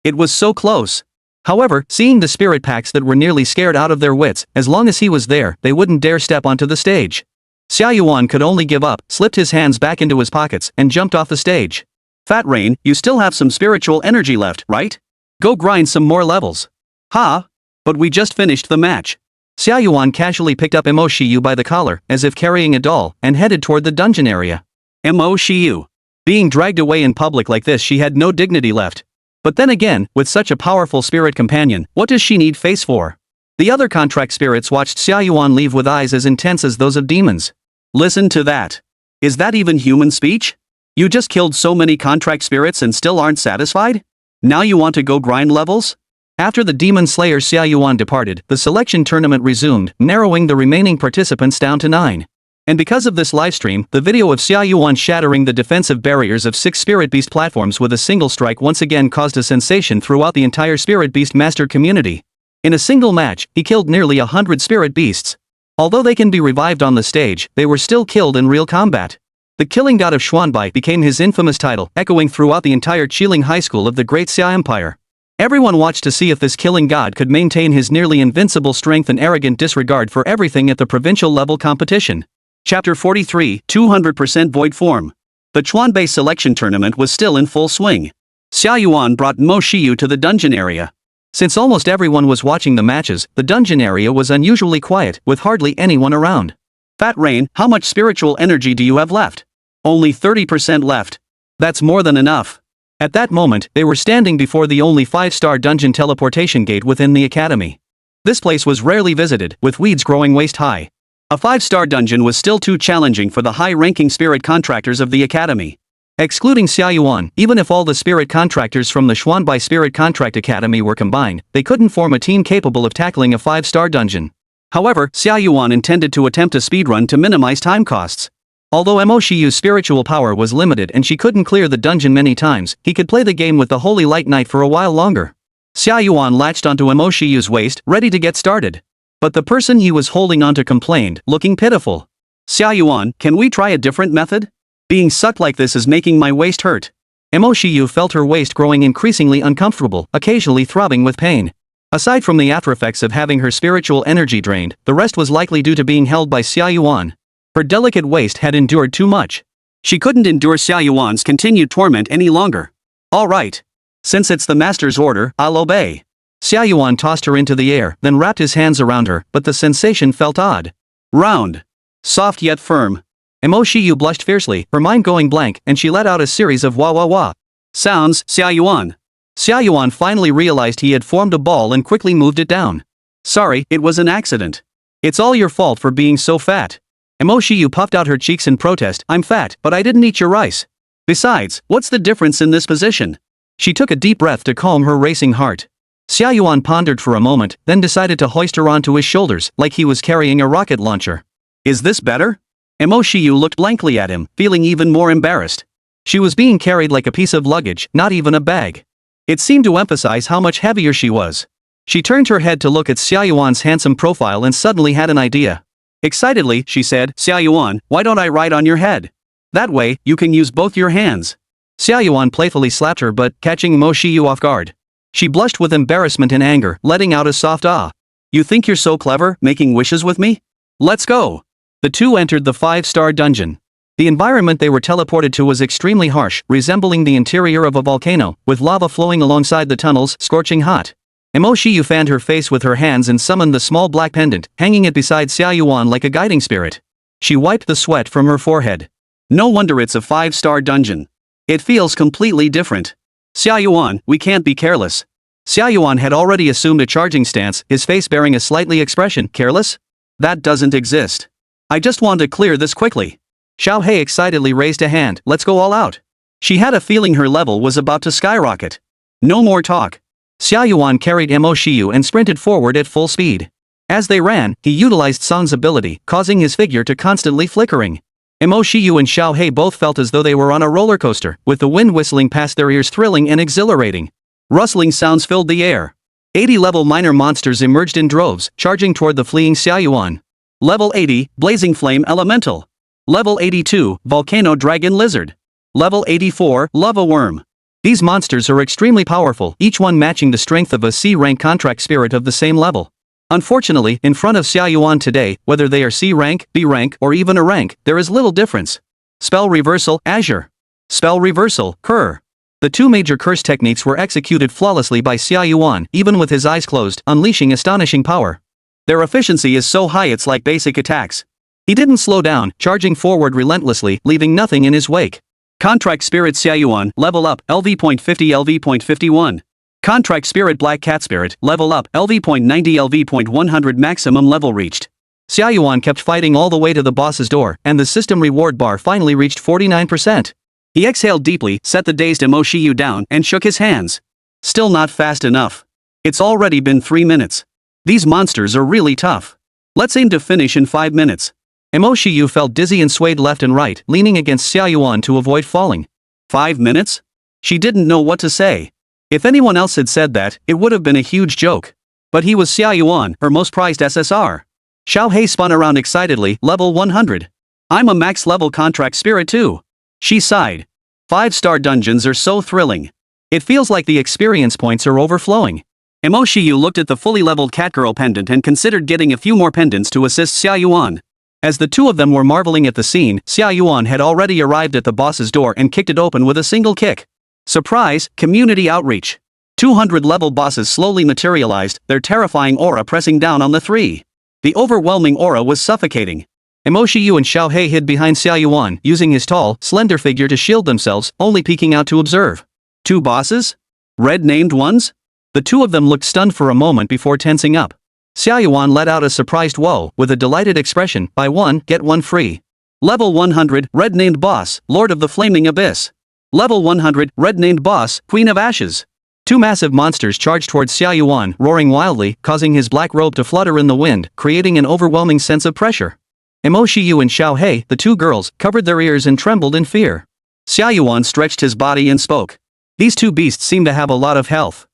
S1: It was so close. However, seeing the spirit packs that were nearly scared out of their wits, as long as he was there, they wouldn't dare step onto the stage. Xia Yuan could only give up, slipped his hands back into his pockets, and jumped off the stage. Fat Rain, you still have some spiritual energy left, right? Go grind some more levels. Ha! But we just finished the match. Xia Yuan casually picked up Mo Shiyu by the collar, as if carrying a doll, and headed toward the dungeon area. Mo Shiyu. Being dragged away in public like this, she had no dignity left. But then again, with such a powerful spirit companion, what does she need face for? The other contract spirits watched Xia Yuan leave with eyes as intense as those of demons. Listen to that. Is that even human speech? You just killed so many contract spirits and still aren't satisfied? Now you want to go grind levels? After the demon slayer Xia Yuan departed, the selection tournament resumed, narrowing the remaining participants down to 9. And because of this livestream, the video of Xia Yuan shattering the defensive barriers of 6 Spirit Beast platforms with a single strike once again caused a sensation throughout the entire Spirit Beast master community. In a single match, he killed nearly 100 Spirit Beasts. Although they can be revived on the stage, they were still killed in real combat. The Killing God of Xuanbai became his infamous title, echoing throughout the entire Qiling High School of the Great Xia Empire. Everyone watched to see if this killing god could maintain his nearly invincible strength and arrogant disregard for everything at the provincial level competition. Chapter 43, 200% Void Form. The Chuanbei selection tournament was still in full swing. Xia Yuan brought Mo Shiyu to the dungeon area. Since almost everyone was watching the matches, the dungeon area was unusually quiet, with hardly anyone around. Fat Rain, how much spiritual energy do you have left? Only 30% left. That's more than enough. At that moment, they were standing before the only 5-star dungeon teleportation gate within the academy. This place was rarely visited, with weeds growing waist high. A 5-star dungeon was still too challenging for the high-ranking spirit contractors of the academy. Excluding Xia Yuan, even if all the spirit contractors from the Xuanbai Spirit Contract Academy were combined, they couldn't form a team capable of tackling a 5-star dungeon. However, Xia Yuan intended to attempt a speedrun to minimize time costs. Although Mo Shiyu's spiritual power was limited and she couldn't clear the dungeon many times, he could play the game with the Holy Light Knight for a while longer. Xia Yuan latched onto Mo Shiyu's waist, ready to get started. But the person he was holding onto complained, looking pitiful. "Xia Yuan, can we try a different method? Being sucked like this is making my waist hurt." Mo Shiyu felt her waist growing increasingly uncomfortable, occasionally throbbing with pain. Aside from the aftereffects of having her spiritual energy drained, the rest was likely due to being held by Xia Yuan. Her delicate waist had endured too much. She couldn't endure Xia Yuan's continued torment any longer. "All right. Since it's the master's order, I'll obey." Xia Yuan tossed her into the air, then wrapped his hands around her, but the sensation felt odd. Round. Soft yet firm. Mo Shiyu blushed fiercely, her mind going blank, and she let out a series of wah-wah-wah sounds. "Xia Yuan." Xia Yuan finally realized he had formed a ball and quickly moved it down. "Sorry, it was an accident. It's all your fault for being so fat." Mo Shiyu puffed out her cheeks in protest. "I'm fat, but I didn't eat your rice. Besides, what's the difference in this position?" She took a deep breath to calm her racing heart. Xia Yuan pondered for a moment, then decided to hoist her onto his shoulders, like he was carrying a rocket launcher. "Is this better?" Mo Shiyu looked blankly at him, feeling even more embarrassed. She was being carried like a piece of luggage, not even a bag. It seemed to emphasize how much heavier she was. She turned her head to look at Xia Yuan's handsome profile and suddenly had an idea. Excitedly, she said, "Xia Yuan, why don't I ride on your head? That way, you can use both your hands." Xia Yuan playfully slapped her butt, catching Mo Shiyu off guard. She blushed with embarrassment and anger, letting out a soft ah. "You think you're so clever, making wishes with me? Let's go." The two entered the 5-star dungeon. The environment they were teleported to was extremely harsh, resembling the interior of a volcano, with lava flowing alongside the tunnels, scorching hot. Mo Shiyu fanned her face with her hands and summoned the small black pendant, hanging it beside Xia Yuan like a guiding spirit. She wiped the sweat from her forehead. "No wonder it's a 5-star dungeon. It feels completely different. Xia Yuan, we can't be careless." Xia Yuan had already assumed a charging stance, his face bearing a slightly expression. "Careless? That doesn't exist. I just want to clear this quickly." Xiao Hei excitedly raised a hand. "Let's go all out." She had a feeling her level was about to skyrocket. No more talk. Xia Yuan carried Mo Shiyu and sprinted forward at full speed. As they ran, he utilized Song's ability, causing his figure to constantly flickering. Mo Shiyu and Xiao Hei both felt as though they were on a roller coaster, with the wind whistling past their ears, thrilling and exhilarating. Rustling sounds filled the air. 80-level minor monsters emerged in droves, charging toward the fleeing Xia Yuan. Level 80, Blazing Flame Elemental. Level 82, Volcano Dragon Lizard. Level 84, Lava Worm. These monsters are extremely powerful, each one matching the strength of a C-rank contract spirit of the same level. Unfortunately, in front of Xia Yuan today, whether they are C-rank, B-rank, or even a rank, there is little difference. Spell Reversal, Azure. Spell Reversal, Cur. The two major curse techniques were executed flawlessly by Xia Yuan, even with his eyes closed, unleashing astonishing power. Their efficiency is so high it's like basic attacks. He didn't slow down, charging forward relentlessly, leaving nothing in his wake. Contract Spirit Xia Yuan, level up, LV.50 LV.51. Contract Spirit Black Cat Spirit, level up, LV.90 LV.100 maximum level reached. Xia Yuan kept fighting all the way to the boss's door, and the system reward bar finally reached 49%. He exhaled deeply, set the dazed Mo Shiyu down, and shook his hands. Still not fast enough. It's already been 3 minutes. These monsters are really tough. Let's aim to finish in 5 minutes. Mo Shiyu felt dizzy and swayed left and right, leaning against Xia Yuan to avoid falling. 5 minutes? She didn't know what to say. If anyone else had said that, it would have been a huge joke. But he was Xia Yuan, her most prized SSR. Xiao Hei spun around excitedly, level 100. I'm a max level contract spirit too. She sighed. 5-star dungeons are so thrilling. It feels like the experience points are overflowing. Mo Shiyu looked at the fully leveled catgirl pendant and considered getting a few more pendants to assist Xia Yuan. As the two of them were marveling at the scene, Xia Yuan had already arrived at the boss's door and kicked it open with a single kick. Surprise, community outreach. 200-level bosses slowly materialized, their terrifying aura pressing down on the three. The overwhelming aura was suffocating. Mo Shiyu and Xiao Hei hid behind Xia Yuan, using his tall, slender figure to shield themselves, only peeking out to observe. 2 bosses? Red-named ones? The two of them looked stunned for a moment before tensing up. Xia Yuan let out a surprised whoa with a delighted expression, buy one, get one free. Level 100, red named boss, Lord of the Flaming Abyss. Level 100, red named boss, Queen of Ashes. Two massive monsters charged towards Xia Yuan, roaring wildly, causing his black robe to flutter in the wind, creating an overwhelming sense of pressure. Mo Shiyu and Xiao Hei, the two girls, covered their ears and trembled in fear. Xia Yuan stretched his body and spoke. These two beasts seem to have a lot of health.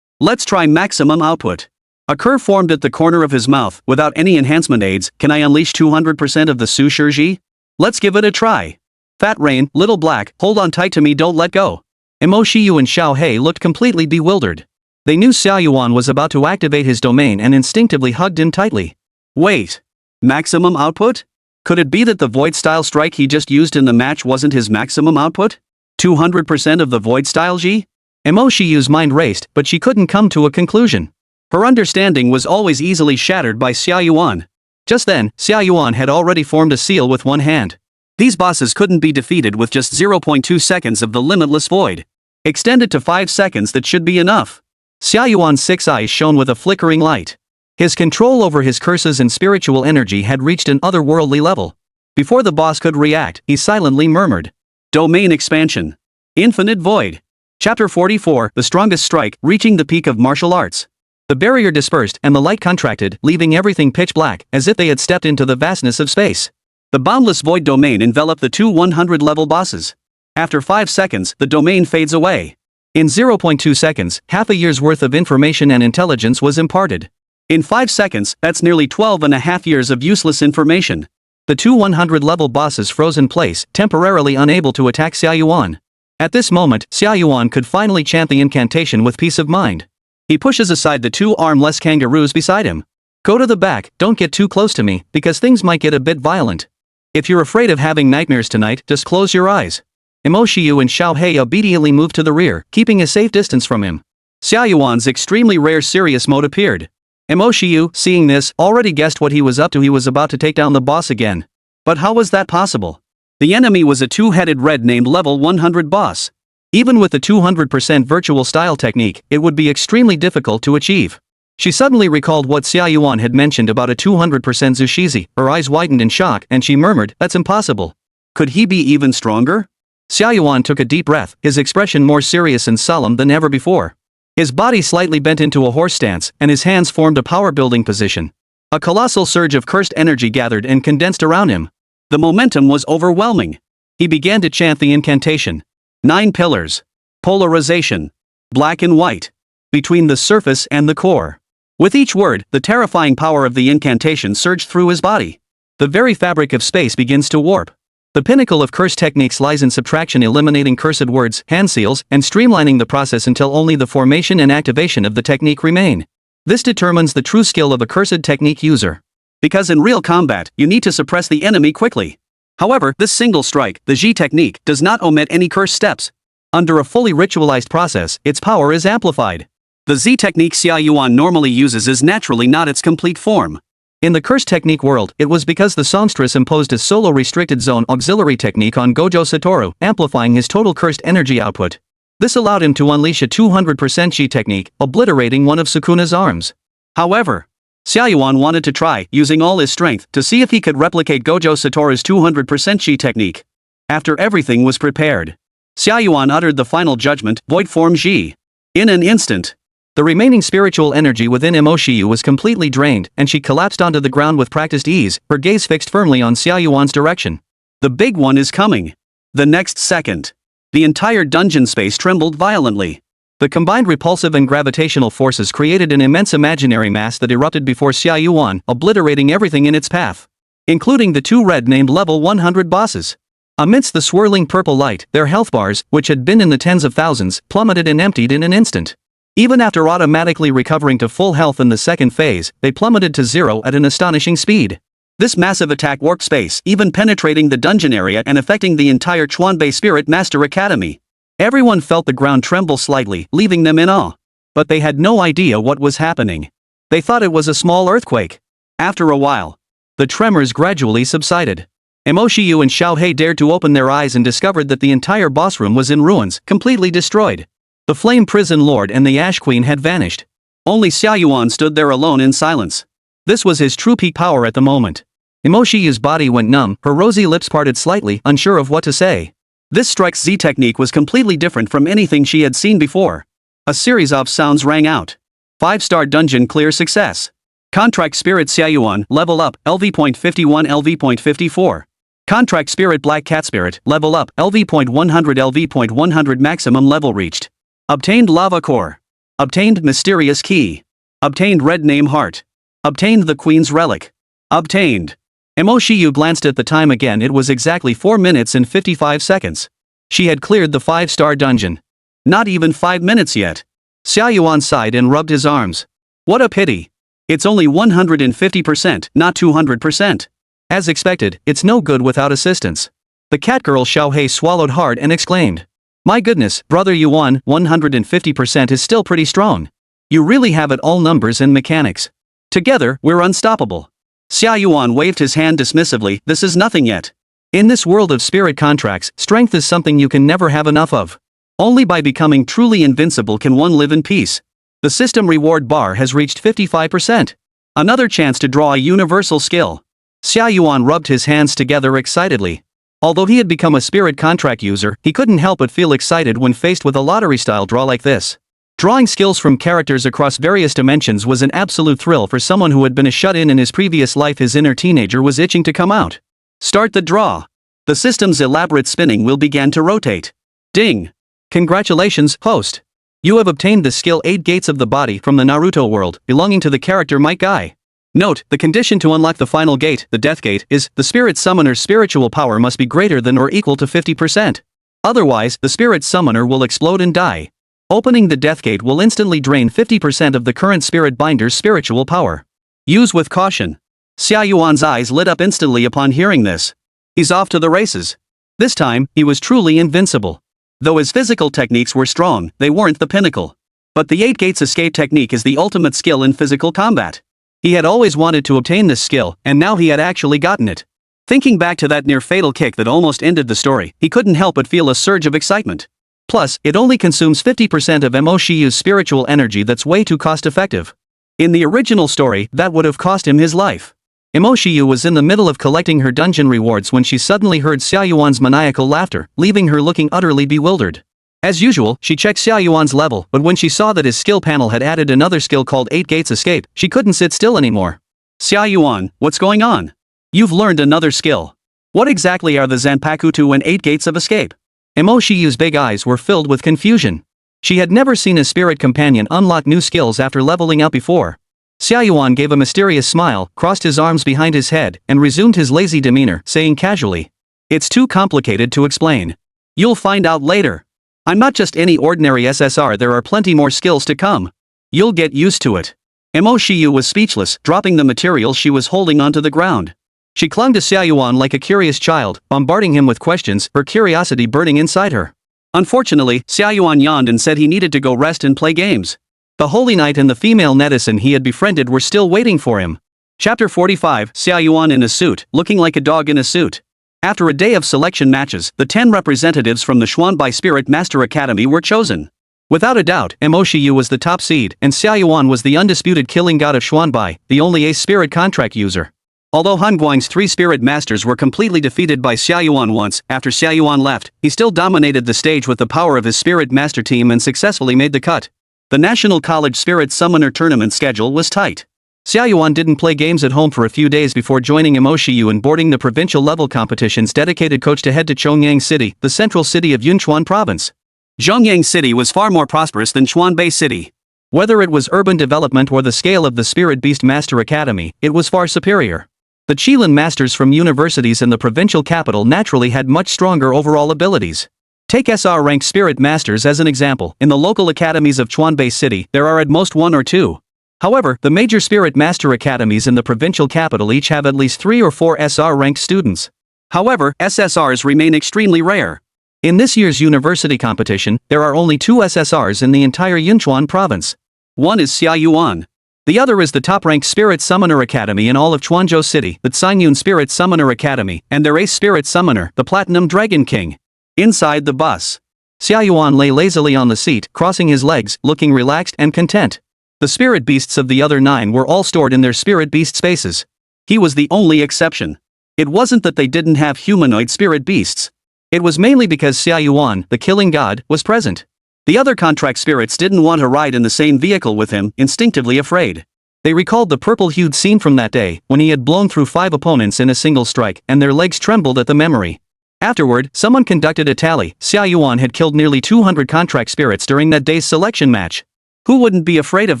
S1: Let's try maximum output. A curve formed at the corner of his mouth. Without any enhancement aids, can I unleash 200% of the Su Shiji? Let's give it a try. Fat Rain, Little Black, hold on tight to me, don't let go. Mo Shiyu and Xiao Hei looked completely bewildered. They knew Xia Yuan was about to activate his domain and instinctively hugged him tightly. Wait. Maximum output? Could it be that the Void-style strike he just used in the match wasn't his maximum output? 200% of the Void-style G? Mo Shiyu's mind raced, but she couldn't come to a conclusion. Her understanding was always easily shattered by Xia Yuan. Just then, Xia Yuan had already formed a seal with one hand. These bosses couldn't be defeated with just 0.2 seconds of the limitless void. Extended to 5 seconds, that should be enough. Xia Yuan's 6 eyes shone with a flickering light. His control over his curses and spiritual energy had reached an otherworldly level. Before the boss could react, he silently murmured. Domain expansion. Infinite void. Chapter 44, The Strongest Strike, reaching the peak of martial arts. The barrier dispersed and the light contracted, leaving everything pitch black, as if they had stepped into the vastness of space. The boundless void domain enveloped the two 100-level bosses. After 5 seconds, the domain fades away. In 0.2 seconds, half a year's worth of information and intelligence was imparted. In 5 seconds, that's nearly 12.5 years of useless information. The two 100-level bosses froze in place, temporarily unable to attack Xia Yuan. At this moment, Xia Yuan could finally chant the incantation with peace of mind. He pushes aside the two armless kangaroos beside him. Go to the back, don't get too close to me, because things might get a bit violent. If you're afraid of having nightmares tonight, just close your eyes. Mo Shiyu and Xiao Hei obediently moved to the rear, keeping a safe distance from him. Xia Yuan's extremely rare serious mode appeared. Mo Shiyu, seeing this, already guessed what he was up to. He was about to take down the boss again. But how was that possible? The enemy was a two-headed red named level 100 boss. Even with the 200% virtual style technique, it would be extremely difficult to achieve. She suddenly recalled what Xia Yuan had mentioned about a 200% Zushizi. Her eyes widened in shock and she murmured, that's impossible. Could he be even stronger? Xia Yuan took a deep breath, his expression more serious and solemn than ever before. His body slightly bent into a horse stance, and his hands formed a power-building position. A colossal surge of cursed energy gathered and condensed around him. The momentum was overwhelming. He began to chant the incantation. 9 pillars. Polarization. Black and white. Between the surface and the core. With each word, the terrifying power of the incantation surged through his body. The very fabric of space begins to warp. The pinnacle of curse techniques lies in subtraction, eliminating cursed words, hand seals, and streamlining the process until only the formation and activation of the technique remain. This determines the true skill of a cursed technique user. Because in real combat, you need to suppress the enemy quickly. However, this single strike, the Ji technique, does not omit any curse steps. Under a fully ritualized process, its power is amplified. The Z technique Xia Yuan normally uses is naturally not its complete form. In the curse technique world, it was because the songstress imposed a solo restricted zone auxiliary technique on Gojo Satoru, amplifying his total cursed energy output. This allowed him to unleash a 200% Ji technique, obliterating one of Sukuna's arms. However, Xia Yuan wanted to try, using all his strength, to see if he could replicate Gojo Satoru's 200% Ji technique. After everything was prepared, Xia Yuan uttered the final judgment, void form Ji. In an instant, the remaining spiritual energy within Mo Shiyu was completely drained, and she collapsed onto the ground with practiced ease, her gaze fixed firmly on Xia Yuan's direction. The big one is coming. The next second, the entire dungeon space trembled violently. The combined repulsive and gravitational forces created an immense imaginary mass that erupted before Xia Yuan, obliterating everything in its path, including the two red named level 100 bosses. Amidst the swirling purple light, their health bars, which had been in the tens of thousands, plummeted and emptied in an instant. Even after automatically recovering to full health in the second phase, they plummeted to 0 at an astonishing speed. This massive attack warped space, even penetrating the dungeon area and affecting the entire Chuanbei Spirit Master Academy. Everyone felt the ground tremble slightly, leaving them in awe. But they had no idea what was happening. They thought it was a small earthquake. After a while, the tremors gradually subsided. Mo Shiyu and Xiao Hei dared to open their eyes and discovered that the entire boss room was in ruins, completely destroyed. The Flame Prison Lord and the Ash Queen had vanished. Only Xia Yuan stood there alone in silence. This was his true peak power at the moment. Mo Shiyu's body went numb, her rosy lips parted slightly, unsure of what to say. This Strike's Z technique was completely different from anything she had seen before. A series of sounds rang out. 5-star dungeon clear success. Contract Spirit Xia Yuan, level up, LV.51 LV.54. Contract Spirit Black Cat Spirit, level up, LV.100 LV.100 maximum level reached. Obtained Lava Core. Obtained Mysterious Key. Obtained Red Name Heart. Obtained the Queen's Relic. Obtained. Mo Shiyu glanced at the time again. It was exactly 4 minutes and 55 seconds. She had cleared the 5-star dungeon. Not even 5 minutes yet. Xia Yuan sighed and rubbed his arms. What a pity. It's only 150%, not 200%. As expected, it's no good without assistance. The catgirl Xiaohei swallowed hard and exclaimed. My goodness, brother Yuan, 150% is still pretty strong. You really have it all, numbers and mechanics. Together, we're unstoppable. Xia Yuan waved his hand dismissively. This is nothing yet. In this world of spirit contracts, strength is something you can never have enough of. Only by becoming truly invincible can one live in peace. The system reward bar has reached 55%. Another chance to draw a universal skill. Xia Yuan rubbed his hands together excitedly. Although he had become a spirit contract user, he couldn't help but feel excited when faced with a lottery-style draw like this. Drawing skills from characters across various dimensions was an absolute thrill for someone who had been a shut-in in his previous life. His inner teenager was itching to come out. Start the draw. The system's elaborate spinning wheel began to rotate. Ding. Congratulations, host. You have obtained the skill 8 Gates of the Body from the Naruto world, belonging to the character Might Guy. Note, the condition to unlock the final gate, the Death Gate, is, the Spirit Summoner's spiritual power must be greater than or equal to 50%. Otherwise, the Spirit Summoner will explode and die. Opening the Death Gate will instantly drain 50% of the current Spirit Binder's spiritual power. Use with caution. Xia Yuan's eyes lit up instantly upon hearing this. He's off to the races. This time, he was truly invincible. Though his physical techniques were strong, they weren't the pinnacle. But the 8 Gates escape technique is the ultimate skill in physical combat. He had always wanted to obtain this skill, and now he had actually gotten it. Thinking back to that near-fatal kick that almost ended the story, he couldn't help but feel a surge of excitement. Plus, it only consumes 50% of Mo Shiyu's spiritual energy. That's way too cost-effective. In the original story, that would have cost him his life. Mo Shiyu was in the middle of collecting her dungeon rewards when she suddenly heard Xia Yuan's maniacal laughter, leaving her looking utterly bewildered. As usual, she checked Xia Yuan's level, but when she saw that his skill panel had added another skill called 8 Gates Escape, she couldn't sit still anymore. Xia Yuan, what's going on? You've learned another skill. What exactly are the Zanpakuto and 8 Gates of Escape? Mo Shiyu's big eyes were filled with confusion. She had never seen a spirit companion unlock new skills after leveling up before. Xia Yuan gave a mysterious smile, crossed his arms behind his head, and resumed his lazy demeanor, saying casually, "It's too complicated to explain. You'll find out later. I'm not just any ordinary SSR, there are plenty more skills to come. You'll get used to it." Mo Shiyu was speechless, dropping the material she was holding onto the ground. She clung to Xia Yuan like a curious child, bombarding him with questions, her curiosity burning inside her. Unfortunately, Xia Yuan yawned and said he needed to go rest and play games. The Holy Knight and the female netizen he had befriended were still waiting for him. Chapter 45, Xia Yuan in a suit, looking like a dog in a suit. After a day of selection matches, the 10 representatives from the Xuanbai Spirit Master Academy were chosen. Without a doubt, Mo Shiyu was the top seed, and Xia Yuan was the undisputed killing god of Xuanbai, the only ace spirit contract user. Although Han Guang's 3 spirit masters were completely defeated by Xia Yuan once, after Xia Yuan left, he still dominated the stage with the power of his spirit master team and successfully made the cut. The National College Spirit Summoner Tournament schedule was tight. Xia Yuan didn't play games at home for a few days before joining Mo Shiyu and boarding the provincial level competition's dedicated coach to head to Chongyang City, the central city of Yunchuan Province. Zhongyang City was far more prosperous than Xuanbei City. Whether it was urban development or the scale of the Spirit Beast Master Academy, it was far superior. The Qilin masters from universities in the provincial capital naturally had much stronger overall abilities. Take SR rank spirit masters as an example. In the local academies of Chuanbei City, there are at most 1 or 2. However, the major spirit master academies in the provincial capital each have at least 3 or 4 SR ranked students. However, SSRs remain extremely rare. In this year's university competition, there are only 2 SSRs in the entire Yunchuan province. One is Xia Yuan. The other is the top-ranked Spirit Summoner Academy in all of Chuanzhou City, the Xianyun Spirit Summoner Academy, and their ace spirit summoner, the Platinum Dragon King. Inside the bus, Xia Yuan lay lazily on the seat, crossing his legs, looking relaxed and content. The spirit beasts of the other 9 were all stored in their spirit beast spaces. He was the only exception. It wasn't that they didn't have humanoid spirit beasts. It was mainly because Xia Yuan, the killing god, was present. The other contract spirits didn't want to ride in the same vehicle with him, instinctively afraid. They recalled the purple-hued scene from that day, when he had blown through 5 opponents in a single strike, and their legs trembled at the memory. Afterward, someone conducted a tally. Xia Yuan had killed nearly 200 contract spirits during that day's selection match. Who wouldn't be afraid of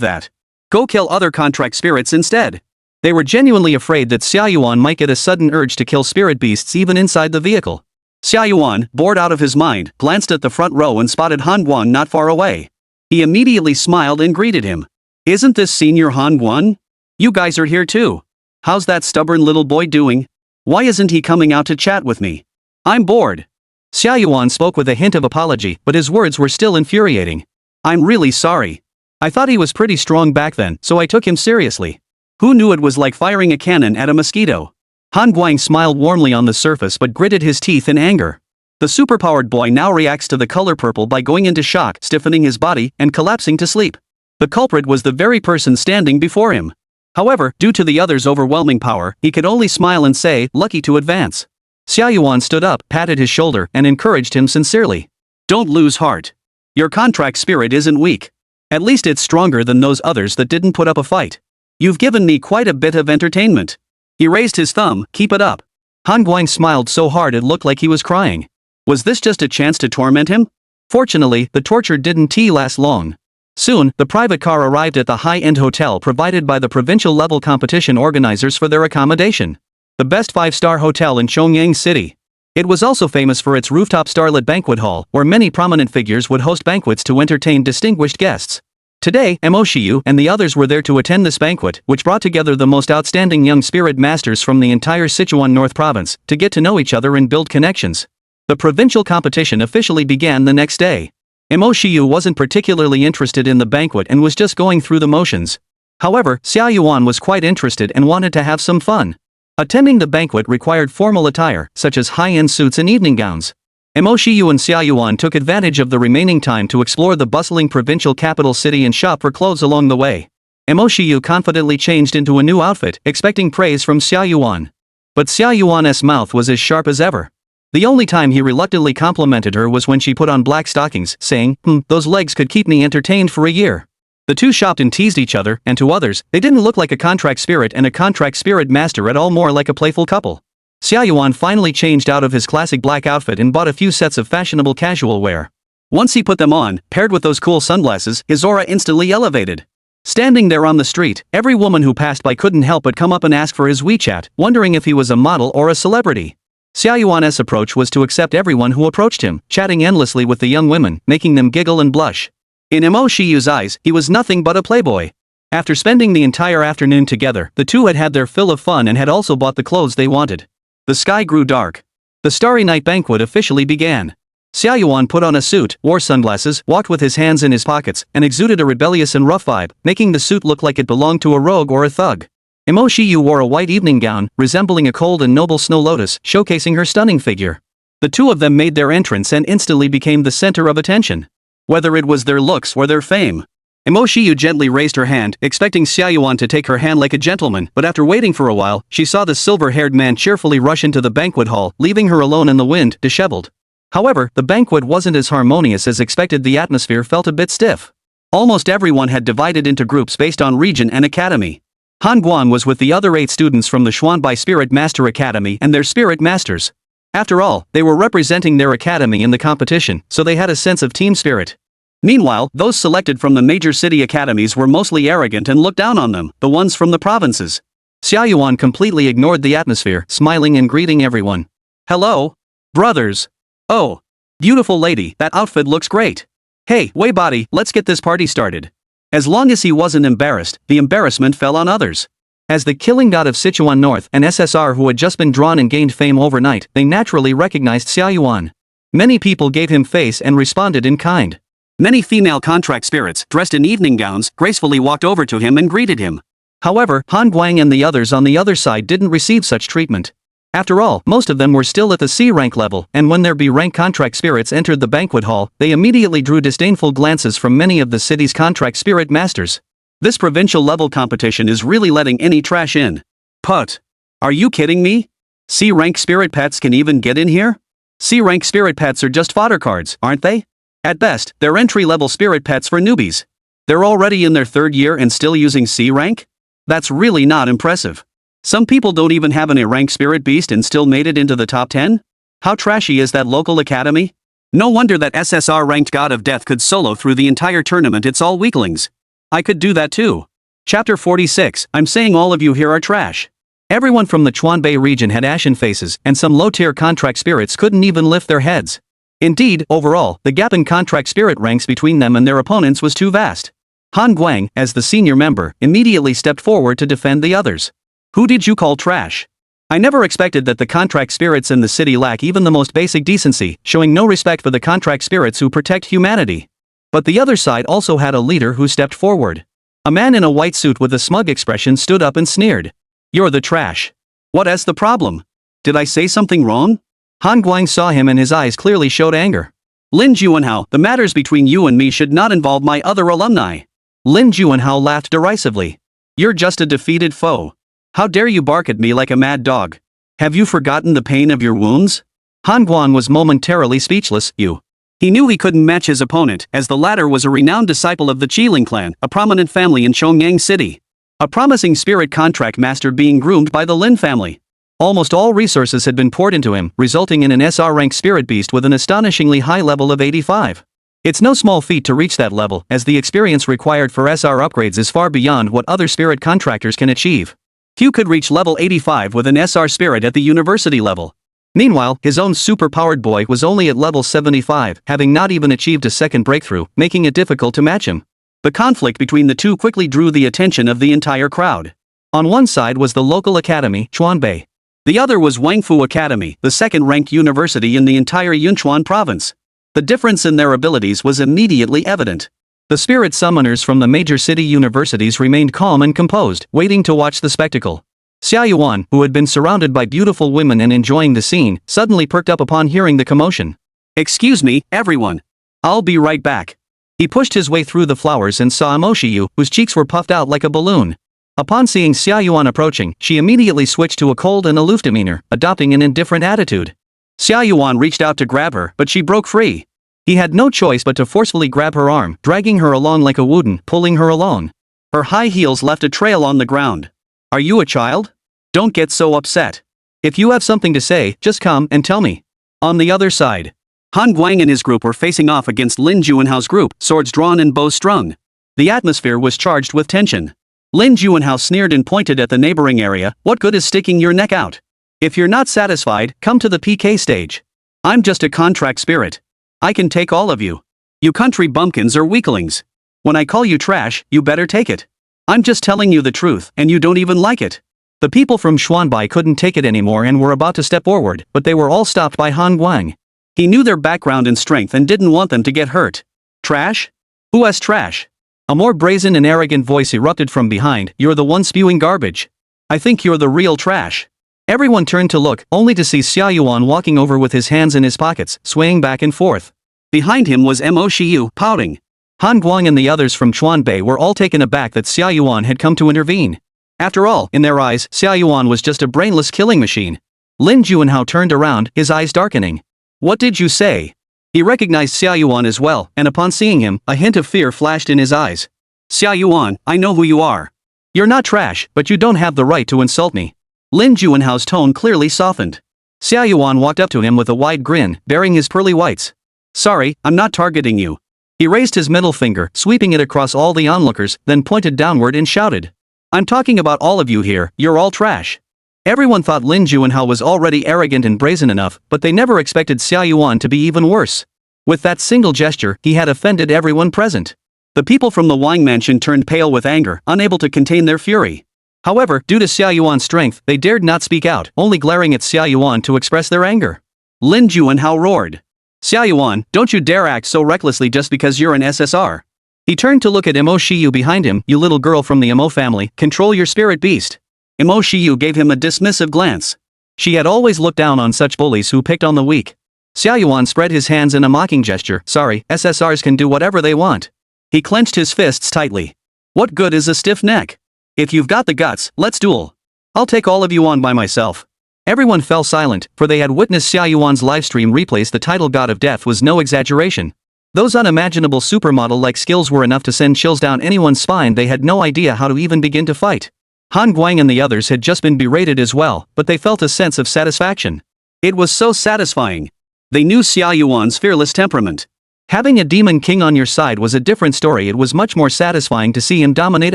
S1: that? Go kill other contract spirits instead. They were genuinely afraid that Xia Yuan might get a sudden urge to kill spirit beasts even inside the vehicle. Xia Yuan, bored out of his mind, glanced at the front row and spotted Han Guan not far away. He immediately smiled and greeted him. "Isn't this Senior Han Guan? You guys are here too. How's that stubborn little boy doing? Why isn't he coming out to chat with me? I'm bored." Xia Yuan spoke with a hint of apology, but his words were still infuriating. "I'm really sorry. I thought he was pretty strong back then, so I took him seriously. Who knew it was like firing a cannon at a mosquito?" Han Guang smiled warmly on the surface but gritted his teeth in anger. The superpowered boy now reacts to the color purple by going into shock, stiffening his body, and collapsing to sleep. The culprit was the very person standing before him. However, due to the other's overwhelming power, he could only smile and say, "Lucky to advance." Xia Yuan stood up, patted his shoulder, and encouraged him sincerely. "Don't lose heart. Your contract spirit isn't weak. At least it's stronger than those others that didn't put up a fight. You've given me quite a bit of entertainment." He raised his thumb. "Keep it up." Han Guang smiled so hard it looked like he was crying. Was this just a chance to torment him? Fortunately, the torture didn't last long. Soon, the private car arrived at the high-end hotel provided by the provincial-level competition organizers for their accommodation. The best 5-star hotel in Chongyang City. It was also famous for its rooftop starlit banquet hall, where many prominent figures would host banquets to entertain distinguished guests. Today, Mo Shiyu and the others were there to attend this banquet, which brought together the most outstanding young spirit masters from the entire Sichuan North Province, to get to know each other and build connections. The provincial competition officially began the next day. Mo Shiyu wasn't particularly interested in the banquet and was just going through the motions. However, Xia Yuan was quite interested and wanted to have some fun. Attending the banquet required formal attire, such as high-end suits and evening gowns. Mo Shiyu and Xia Yuan took advantage of the remaining time to explore the bustling provincial capital city and shop for clothes along the way. Mo Shiyu confidently changed into a new outfit, expecting praise from Xia Yuan. But Xia Yuan's mouth was as sharp as ever. The only time he reluctantly complimented her was when she put on black stockings, saying, "Those legs could keep me entertained for a year." The two shopped and teased each other, and to others, they didn't look like a contract spirit and a contract spirit master at all, more like a playful couple. Xia Yuan finally changed out of his classic black outfit and bought a few sets of fashionable casual wear. Once he put them on, paired with those cool sunglasses, his aura instantly elevated. Standing there on the street, every woman who passed by couldn't help but come up and ask for his WeChat, wondering if he was a model or a celebrity. Xia Yuan's approach was to accept everyone who approached him, chatting endlessly with the young women, making them giggle and blush. In Mo Shiyu's eyes, he was nothing but a playboy. After spending the entire afternoon together, the two had had their fill of fun and had also bought the clothes they wanted. The sky grew dark. The Starry Night banquet officially began. Xia Yuan put on a suit, wore sunglasses, walked with his hands in his pockets, and exuded a rebellious and rough vibe, making the suit look like it belonged to a rogue or a thug. Mo Shiyu wore a white evening gown, resembling a cold and noble snow lotus, showcasing her stunning figure. The two of them made their entrance and instantly became the center of attention. Whether it was their looks or their fame. Mo Shiyu gently raised her hand, expecting Xia Yuan to take her hand like a gentleman, but after waiting for a while, she saw the silver-haired man cheerfully rush into the banquet hall, leaving her alone in the wind, disheveled. However, the banquet wasn't as harmonious as expected. The atmosphere felt a bit stiff. Almost everyone had divided into groups based on region and academy. Han Guan was with the other 8 students from the Xuanbai Spirit Master Academy and their spirit masters. After all, they were representing their academy in the competition, so they had a sense of team spirit. Meanwhile, those selected from the major city academies were mostly arrogant and looked down on them, the ones from the provinces. Xia Yuan completely ignored the atmosphere, smiling and greeting everyone. "Hello, brothers. Oh, beautiful lady, that outfit looks great. Hey, Wei Body, let's get this party started." As long as he wasn't embarrassed, the embarrassment fell on others. As the killing god of Sichuan North, an SSR who had just been drawn and gained fame overnight, they naturally recognized Xia Yuan. Many people gave him face and responded in kind. Many female contract spirits, dressed in evening gowns, gracefully walked over to him and greeted him. However, Han Guang and the others on the other side didn't receive such treatment. After all, most of them were still at the C rank level, and when their B rank contract spirits entered the banquet hall, they immediately drew disdainful glances from many of the city's contract spirit masters. This provincial level competition is really letting any trash in. Put. Are you kidding me? C-rank spirit pets can even get in here? C-rank spirit pets are just fodder cards, aren't they? At best, they're entry-level spirit pets for newbies. They're already in their 3rd year and still using C-rank? That's really not impressive. Some people don't even have an A-rank spirit beast and still made it into the top 10? How trashy is that local academy? No wonder that SSR-ranked God of Death could solo through the entire tournament. It's all weaklings. I could do that too. Chapter 46, I'm saying all of you here are trash. Everyone from the Chuanbei region had ashen faces, and some low-tier contract spirits couldn't even lift their heads. Indeed, overall, the gap in contract spirit ranks between them and their opponents was too vast. Han Guang, as the senior member, immediately stepped forward to defend the others. Who did you call trash? I never expected that the contract spirits in the city lack even the most basic decency, showing no respect for the contract spirits who protect humanity. But the other side also had a leader who stepped forward. A man in a white suit with a smug expression stood up and sneered. You're the trash. What's the problem? Did I say something wrong? Han Guang saw him and his eyes clearly showed anger. Lin Juanhao, the matters between you and me should not involve my other alumni. Lin Juanhao laughed derisively. You're just a defeated foe. How dare you bark at me like a mad dog? Have you forgotten the pain of your wounds? Han Guang was momentarily speechless. He knew he couldn't match his opponent, as the latter was a renowned disciple of the Qiling clan, a prominent family in Chongyang City. A promising spirit contract master being groomed by the Lin family. Almost all resources had been poured into him, resulting in an SR-rank spirit beast with an astonishingly high level of 85. It's no small feat to reach that level, as the experience required for SR upgrades is far beyond what other spirit contractors can achieve. Few could reach level 85 with an SR spirit at the university level. Meanwhile, his own super-powered boy was only at level 75, having not even achieved a second breakthrough, making it difficult to match him. The conflict between the two quickly drew the attention of the entire crowd. On one side was the local academy, Chuanbei. The other was Wangfu Academy, the second-ranked university in the entire Yunchuan province. The difference in their abilities was immediately evident. The spirit summoners from the major city universities remained calm and composed, waiting to watch the spectacle. Xia Yuan, who had been surrounded by beautiful women and enjoying the scene, suddenly perked up upon hearing the commotion. Excuse me, everyone. I'll be right back. He pushed his way through the flowers and saw Mo Shiyu, whose cheeks were puffed out like a balloon. Upon seeing Xia Yuan approaching, she immediately switched to a cold and aloof demeanor, adopting an indifferent attitude. Xia Yuan reached out to grab her, but she broke free. He had no choice but to forcefully grab her arm, dragging her along like a wooden, pulling her along. Her high heels left a trail on the ground. Are you a child? Don't get so upset. If you have something to say, just come and tell me. On the other side, Han Guang and his group were facing off against Lin Juanhao's group, swords drawn and bows strung. The atmosphere was charged with tension. Lin Juanhao sneered and pointed at the neighboring area. What good is sticking your neck out? If you're not satisfied, come to the PK stage. I'm just a contract spirit. I can take all of you. You country bumpkins are weaklings. When I call you trash, you better take it. I'm just telling you the truth, and you don't even like it. The people from Xuanbai couldn't take it anymore and were about to step forward, but they were all stopped by Han Guang. He knew their background and strength and didn't want them to get hurt. Trash? Who's trash? A more brazen and arrogant voice erupted from behind. You're the one spewing garbage. I think you're the real trash. Everyone turned to look, only to see Xia Yuan walking over with his hands in his pockets, swaying back and forth. Behind him was Mo Shiyu, pouting. Han Guang and the others from Chuanbei were all taken aback that Xia Yuan had come to intervene. After all, in their eyes, Xia Yuan was just a brainless killing machine. Lin Juanhao turned around, his eyes darkening. What did you say? He recognized Xia Yuan as well, and upon seeing him, a hint of fear flashed in his eyes. Xia Yuan, I know who you are. You're not trash, but you don't have the right to insult me. Lin Juanhao's tone clearly softened. Xia Yuan walked up to him with a wide grin, baring his pearly whites. Sorry, I'm not targeting you. He raised his middle finger, sweeping it across all the onlookers, then pointed downward and shouted. I'm talking about all of you here, you're all trash. Everyone thought Lin Juanhao was already arrogant and brazen enough, but they never expected Xia Yuan to be even worse. With that single gesture, he had offended everyone present. The people from the Wang Mansion turned pale with anger, unable to contain their fury. However, due to Xia Yuan's strength, they dared not speak out, only glaring at Xia Yuan to express their anger. Lin Juanhao roared. Xia Yuan, don't you dare act so recklessly just because you're an SSR. He turned to look at Mo Shiyu behind him. You little girl from the Mo family, control your spirit beast. Mo Shiyu gave him a dismissive glance. She had always looked down on such bullies who picked on the weak. Xia Yuan spread his hands in a mocking gesture. Sorry, SSRs can do whatever they want. He clenched his fists tightly. What good is a stiff neck? If you've got the guts, let's duel. I'll take all of you on by myself. Everyone fell silent, for they had witnessed Xia Yuan's livestream replace the title God of Death was no exaggeration. Those unimaginable supermodel-like skills were enough to send chills down anyone's spine. They had no idea how to even begin to fight. Han Guang and the others had just been berated as well, but they felt a sense of satisfaction. It was so satisfying. They knew Xia Yuan's fearless temperament. Having a demon king on your side was a different story. It was much more satisfying to see him dominate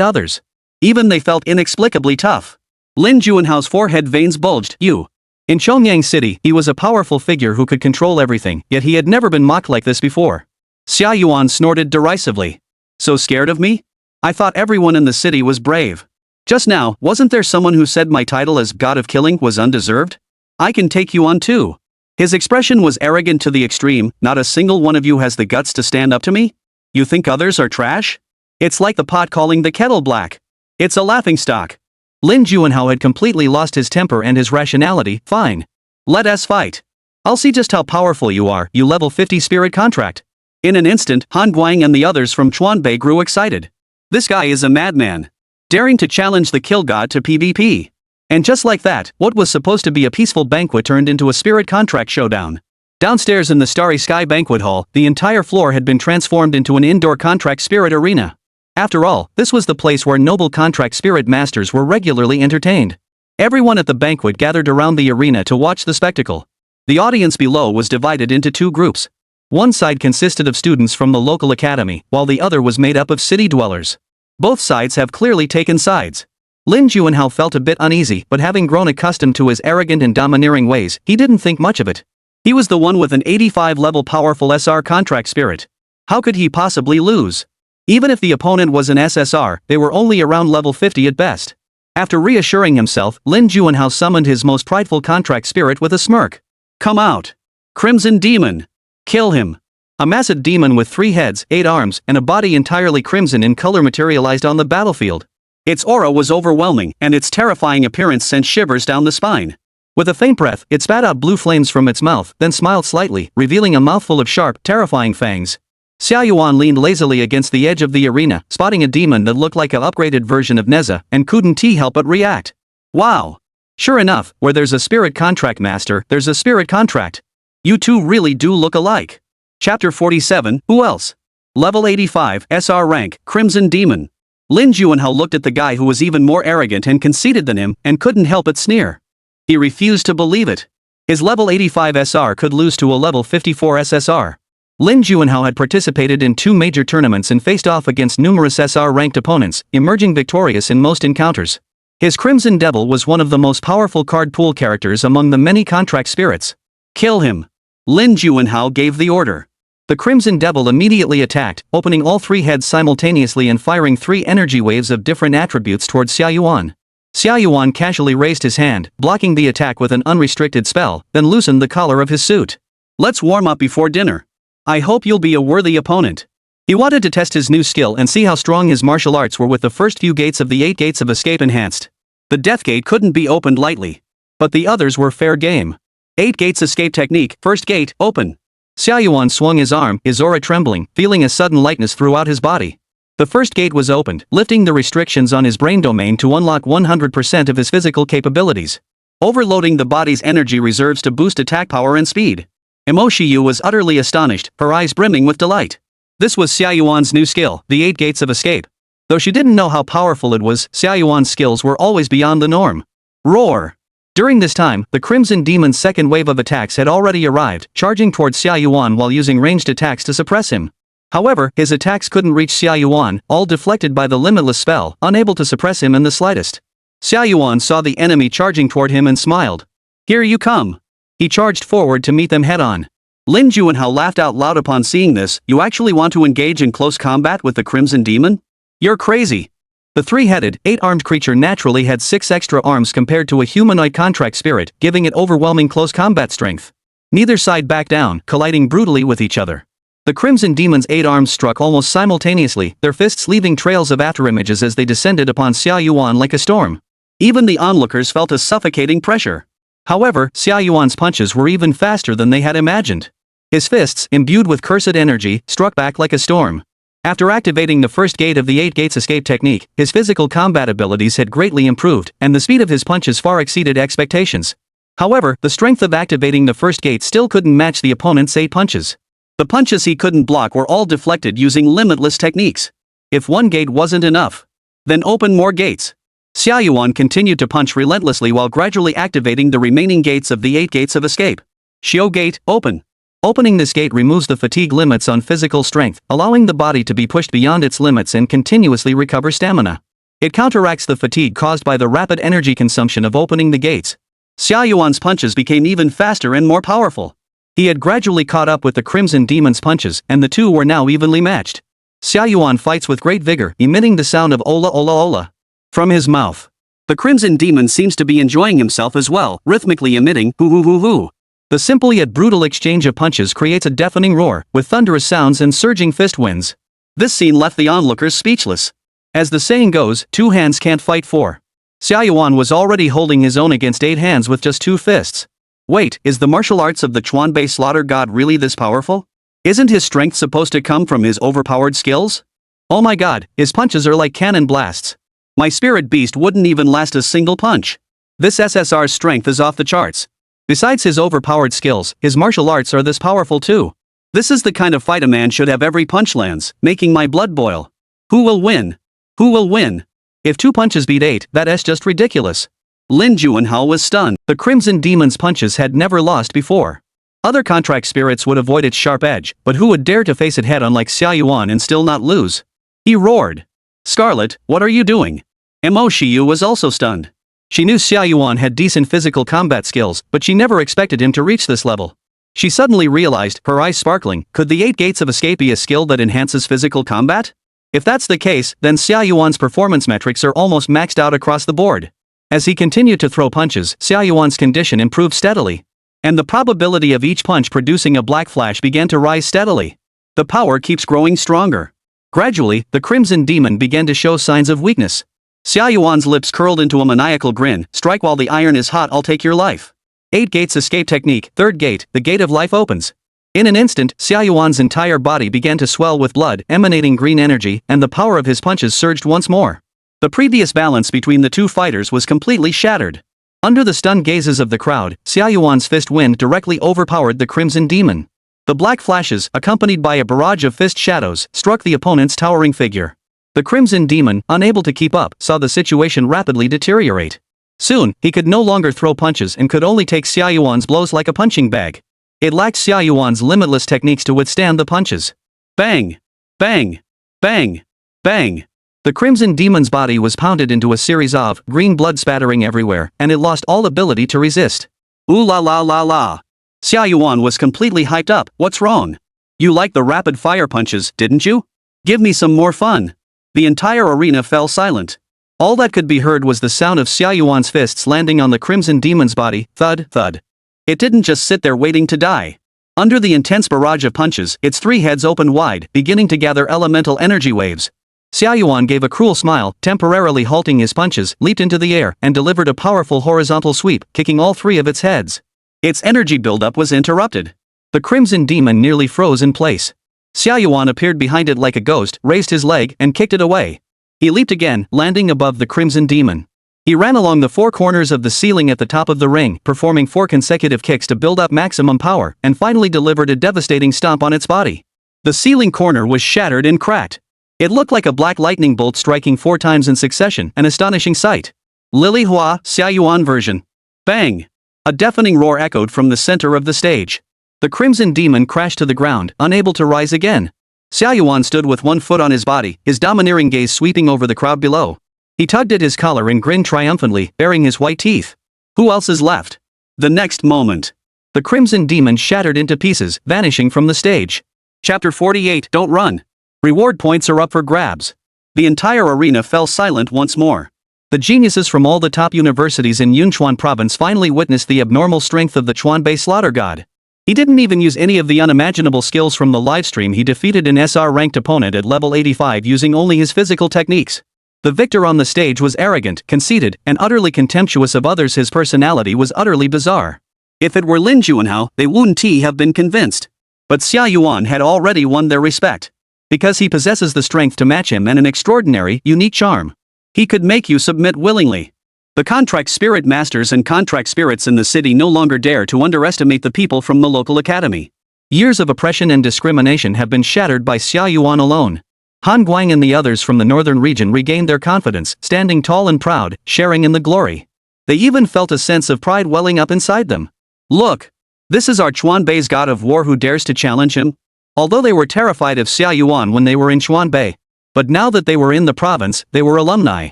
S1: others. Even they felt inexplicably tough. Lin Juanhao's forehead veins bulged. In Chongyang City, he was a powerful figure who could control everything, yet he had never been mocked like this before. Xia Yuan snorted derisively. So scared of me? I thought everyone in the city was brave. Just now, wasn't there someone who said my title as God of Killing was undeserved? I can take you on too. His expression was arrogant to the extreme. Not a single one of you has the guts to stand up to me? You think others are trash? It's like the pot calling the kettle black. It's a laughingstock. Lin Juanhao had completely lost his temper and his rationality. Fine. Let us fight. I'll see just how powerful you are, you level 50 spirit contract. In an instant, Han Guang and the others from Chuanbei grew excited. This guy is a madman. Daring to challenge the kill god to PvP. And just like that, what was supposed to be a peaceful banquet turned into a spirit contract showdown. Downstairs in the Starry Sky Banquet Hall, the entire floor had been transformed into an indoor contract spirit arena. After all, this was the place where noble contract spirit masters were regularly entertained. Everyone at the banquet gathered around the arena to watch the spectacle. The audience below was divided into two groups. One side consisted of students from the local academy, while the other was made up of city dwellers. Both sides have clearly taken sides. Lin Juanhao felt a bit uneasy, but having grown accustomed to his arrogant and domineering ways, he didn't think much of it. He was the one with an 85-level powerful SR contract spirit. How could he possibly lose? Even if the opponent was an SSR, they were only around level 50 at best. After reassuring himself, Lin Juanhao summoned his most prideful contract spirit with a smirk. Come out. Crimson Demon. Kill him. A massive demon with 3 heads, 8 arms, and a body entirely crimson in color materialized on the battlefield. Its aura was overwhelming, and its terrifying appearance sent shivers down the spine. With a faint breath, it spat out blue flames from its mouth, then smiled slightly, revealing a mouthful of sharp, terrifying fangs. Xia Yuan leaned lazily against the edge of the arena, spotting a demon that looked like an upgraded version of Neza, and couldn't help but react. Wow! Sure enough, where there's a spirit contract master, there's a spirit contract. You two really do look alike. Chapter 47, Who else? Level 85, SR rank, Crimson Demon. Lin Juanhao looked at the guy who was even more arrogant and conceited than him, and couldn't help but sneer. He refused to believe it. His level 85 SR could lose to a level 54 SSR. Lin Juanhao had participated in 2 major tournaments and faced off against numerous SR-ranked opponents, emerging victorious in most encounters. His Crimson Devil was one of the most powerful card pool characters among the many contract spirits. Kill him. Lin Juanhao gave the order. The Crimson Devil immediately attacked, opening all 3 heads simultaneously and firing 3 energy waves of different attributes towards Xia Yuan. Xia Yuan casually raised his hand, blocking the attack with an unrestricted spell, then loosened the collar of his suit. Let's warm up before dinner. I hope you'll be a worthy opponent. He wanted to test his new skill and see how strong his martial arts were with the first few gates of the 8 gates of escape enhanced. The death gate couldn't be opened lightly. But the others were fair game. 8 gates escape technique, first gate, open. Xia Yuan swung his arm, his aura trembling, feeling a sudden lightness throughout his body. The first gate was opened, lifting the restrictions on his brain domain to unlock 100% of his physical capabilities. Overloading the body's energy reserves to boost attack power and speed. Mo Shiyu was utterly astonished, her eyes brimming with delight. This was Xia Yuan's new skill, the 8 gates of escape. Though she didn't know how powerful it was, Xia Yuan's skills were always beyond the norm. Roar! During this time, the Crimson Demon's second wave of attacks had already arrived, charging towards Xia Yuan while using ranged attacks to suppress him. However, his attacks couldn't reach Xia Yuan, all deflected by the limitless spell, unable to suppress him in the slightest. Xia Yuan saw the enemy charging toward him and smiled. Here you come. He charged forward to meet them head-on. Lin Juanhao laughed out loud upon seeing this. You actually want to engage in close combat with the Crimson Demon? You're crazy. The 3-headed, 8-armed creature naturally had 6 extra arms compared to a humanoid contract spirit, giving it overwhelming close combat strength. Neither side backed down, colliding brutally with each other. The Crimson Demon's 8 arms struck almost simultaneously, their fists leaving trails of afterimages as they descended upon Xia Yuan like a storm. Even the onlookers felt a suffocating pressure. However, Xia Yuan's punches were even faster than they had imagined. His fists, imbued with cursed energy, struck back like a storm. After activating the first gate of the 8 gates escape technique, his physical combat abilities had greatly improved, and the speed of his punches far exceeded expectations. However, the strength of activating the first gate still couldn't match the opponent's 8 punches. The punches he couldn't block were all deflected using limitless techniques. If one gate wasn't enough, then open more gates. Xia Yuan continued to punch relentlessly while gradually activating the remaining gates of the 8 gates of escape. Shio Gate, open. Opening this gate removes the fatigue limits on physical strength, allowing the body to be pushed beyond its limits and continuously recover stamina. It counteracts the fatigue caused by the rapid energy consumption of opening the gates. Xia Yuan's punches became even faster and more powerful. He had gradually caught up with the Crimson Demon's punches, and the two were now evenly matched. Xia Yuan fights with great vigor, emitting the sound of ola ola ola from his mouth. The Crimson Demon seems to be enjoying himself as well, rhythmically emitting hoo hoo hoo hoo. The simple yet brutal exchange of punches creates a deafening roar, with thunderous sounds and surging fist winds. This scene left the onlookers speechless. As the saying goes, 2 hands can't fight 4. Xia Yuan was already holding his own against 8 hands with just 2 fists. Wait, is the martial arts of the Chuanbei slaughter god really this powerful? Isn't his strength supposed to come from his overpowered skills? Oh my god, his punches are like cannon blasts. My spirit beast wouldn't even last a single punch. This SSR's strength is off the charts. Besides his overpowered skills, his martial arts are this powerful too. This is the kind of fight a man should have every punch lands, making my blood boil. Who will win? Who will win? If 2 punches beat 8, that's just ridiculous. Lin Juanhao was stunned. The Crimson Demon's punches had never lost before. Other contract spirits would avoid its sharp edge, but who would dare to face it head-on like Xia Yuan and still not lose? He roared. Scarlet, what are you doing? And Mo Shiyu was also stunned. She knew Xia Yuan had decent physical combat skills, but she never expected him to reach this level. She suddenly realized, her eyes sparkling, could the 8 gates of escape be a skill that enhances physical combat? If that's the case, then Xia Yuan's performance metrics are almost maxed out across the board. As he continued to throw punches, Xia Yuan's condition improved steadily. And the probability of each punch producing a black flash began to rise steadily. The power keeps growing stronger. Gradually, the Crimson Demon began to show signs of weakness. Xia Yuan's lips curled into a maniacal grin. Strike while the iron is hot, I'll take your life. 8 gates escape technique, 3rd gate, the gate of life opens. In an instant, Xia Yuan's entire body began to swell with blood, emanating green energy, and the power of his punches surged once more. The previous balance between the 2 fighters was completely shattered. Under the stunned gazes of the crowd, Xia Yuan's fist wind directly overpowered the Crimson Demon. The black flashes, accompanied by a barrage of fist shadows, struck the opponent's towering figure. The Crimson Demon, unable to keep up, saw the situation rapidly deteriorate. Soon, he could no longer throw punches and could only take Xia Yuan's blows like a punching bag. It lacked Xia Yuan's limitless techniques to withstand the punches. Bang! Bang! Bang! Bang! The Crimson Demon's body was pounded into a series of green blood spattering everywhere, and it lost all ability to resist. Ooh la la la la! Xia Yuan was completely hyped up. What's wrong? You liked the rapid fire punches, didn't you? Give me some more fun. The entire arena fell silent. All that could be heard was the sound of Xia Yuan's fists landing on the Crimson Demon's body, thud, thud. It didn't just sit there waiting to die. Under the intense barrage of punches, its 3 heads opened wide, beginning to gather elemental energy waves. Xia Yuan gave a cruel smile, temporarily halting his punches, leaped into the air, and delivered a powerful horizontal sweep, kicking all 3 of its heads. Its energy buildup was interrupted. The Crimson Demon nearly froze in place. Xia Yuan appeared behind it like a ghost, raised his leg, and kicked it away. He leaped again, landing above the Crimson Demon. He ran along the 4 corners of the ceiling at the top of the ring, performing 4 consecutive kicks to build up maximum power, and finally delivered a devastating stomp on its body. The ceiling corner was shattered and cracked. It looked like a black lightning bolt striking 4 times in succession, an astonishing sight. Lily Hua, Xia Yuan version. Bang! A deafening roar echoed from the center of the stage. The Crimson Demon crashed to the ground, unable to rise again. Xia Yuan stood with 1 foot on his body, his domineering gaze sweeping over the crowd below. He tugged at his collar and grinned triumphantly, baring his white teeth. Who else is left? The next moment, the Crimson Demon shattered into pieces, vanishing from the stage. Chapter 48, Don't Run. Reward points are up for grabs. The entire arena fell silent once more. The geniuses from all the top universities in Yunchuan province finally witnessed the abnormal strength of the Chuanbei slaughter god. He didn't even use any of the unimaginable skills from the livestream. He defeated an SR-ranked opponent at level 85 using only his physical techniques. The victor on the stage was arrogant, conceited, and utterly contemptuous of others. His personality was utterly bizarre. If it were Lin Juanhao, they wouldn't have been convinced. But Xia Yuan had already won their respect. Because he possesses the strength to match him and an extraordinary, unique charm. He could make you submit willingly. The contract spirit masters and contract spirits in the city no longer dare to underestimate the people from the local academy. Years of oppression and discrimination have been shattered by Xia Yuan alone. Han Guang and the others from the northern region regained their confidence, standing tall and proud, sharing in the glory. They even felt a sense of pride welling up inside them. Look! This is our Chuanbei's god of war who dares to challenge him? Although they were terrified of Xia Yuan when they were in Chuanbei. But now that they were in the province, they were alumni.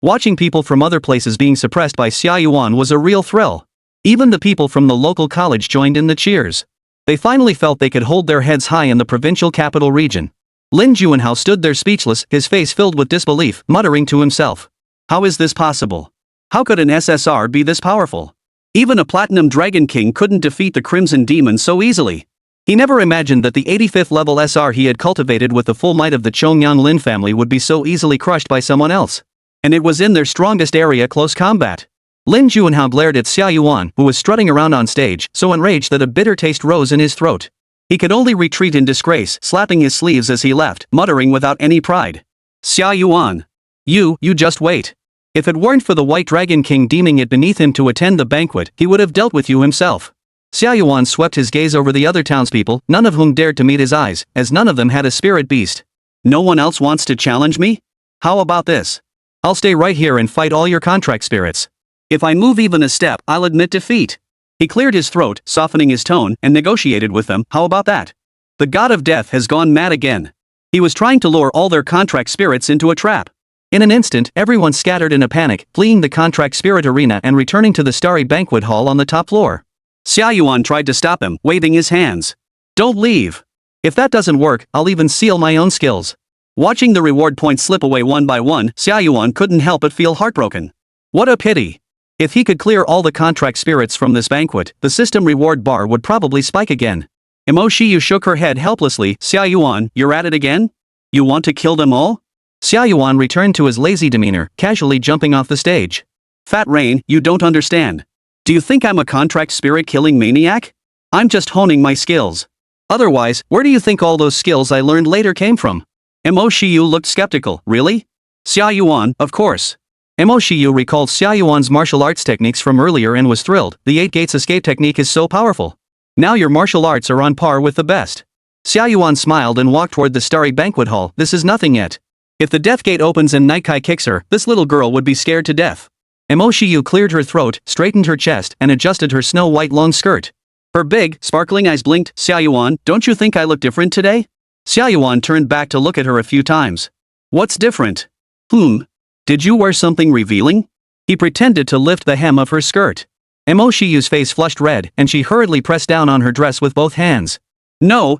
S1: Watching people from other places being suppressed by Xia Yuan was a real thrill. Even the people from the local college joined in the cheers. They finally felt they could hold their heads high in the provincial capital region. Lin Juanhao stood there speechless, his face filled with disbelief, muttering to himself. How is this possible? How could an SSR be this powerful? Even a Platinum Dragon King couldn't defeat the Crimson Demon so easily. He never imagined that the 85th level SR he had cultivated with the full might of the Chongyang Lin family would be so easily crushed by someone else. And it was in their strongest area close combat. Lin Juanhao glared at Xia Yuan, who was strutting around on stage, so enraged that a bitter taste rose in his throat. He could only retreat in disgrace, slapping his sleeves as he left, muttering without any pride. Xia Yuan. You just wait. If it weren't for the White Dragon King deeming it beneath him to attend the banquet, he would have dealt with you himself. Xia Yuan swept his gaze over the other townspeople, none of whom dared to meet his eyes, as none of them had a spirit beast. No one else wants to challenge me? How about this? I'll stay right here and fight all your contract spirits. If I move even a step, I'll admit defeat. He cleared his throat, softening his tone, and negotiated with them. How about that? The god of death has gone mad again. He was trying to lure all their contract spirits into a trap. In an instant, everyone scattered in a panic, fleeing the contract spirit arena and returning to the starry banquet hall on the top floor. Xia Yuan tried to stop him, waving his hands. Don't leave. If that doesn't work, I'll even seal my own skills. Watching the reward points slip away one by one, Xia Yuan couldn't help but feel heartbroken. What a pity. If he could clear all the contract spirits from this banquet, the system reward bar would probably spike again. Mo Shiyu shook her head helplessly. Xia Yuan, you're at it again? You want to kill them all? Xia Yuan returned to his lazy demeanor, casually jumping off the stage. Fat Rain, you don't understand. Do you think I'm a contract spirit killing maniac? I'm just honing my skills. Otherwise, where do you think all those skills I learned later came from? Mo Shiyu looked skeptical. Really? Xia Yuan, of course. Mo Shiyu recalled Xia Yuan's martial arts techniques from earlier and was thrilled. The 8 gates escape technique is so powerful. Now your martial arts are on par with the best. Xia Yuan smiled and walked toward the starry banquet hall. This is nothing yet. If the death gate opens and Night Kai kicks her, this little girl would be scared to death. Mo Shiyu cleared her throat, straightened her chest, and adjusted her snow-white long skirt. Her big, sparkling eyes blinked. Xia Yuan, don't you think I look different today? Xia Yuan turned back to look at her a few times. What's different? Did you wear something revealing? He pretended to lift the hem of her skirt. Mo Shiyu's face flushed red, and she hurriedly pressed down on her dress with both hands. No.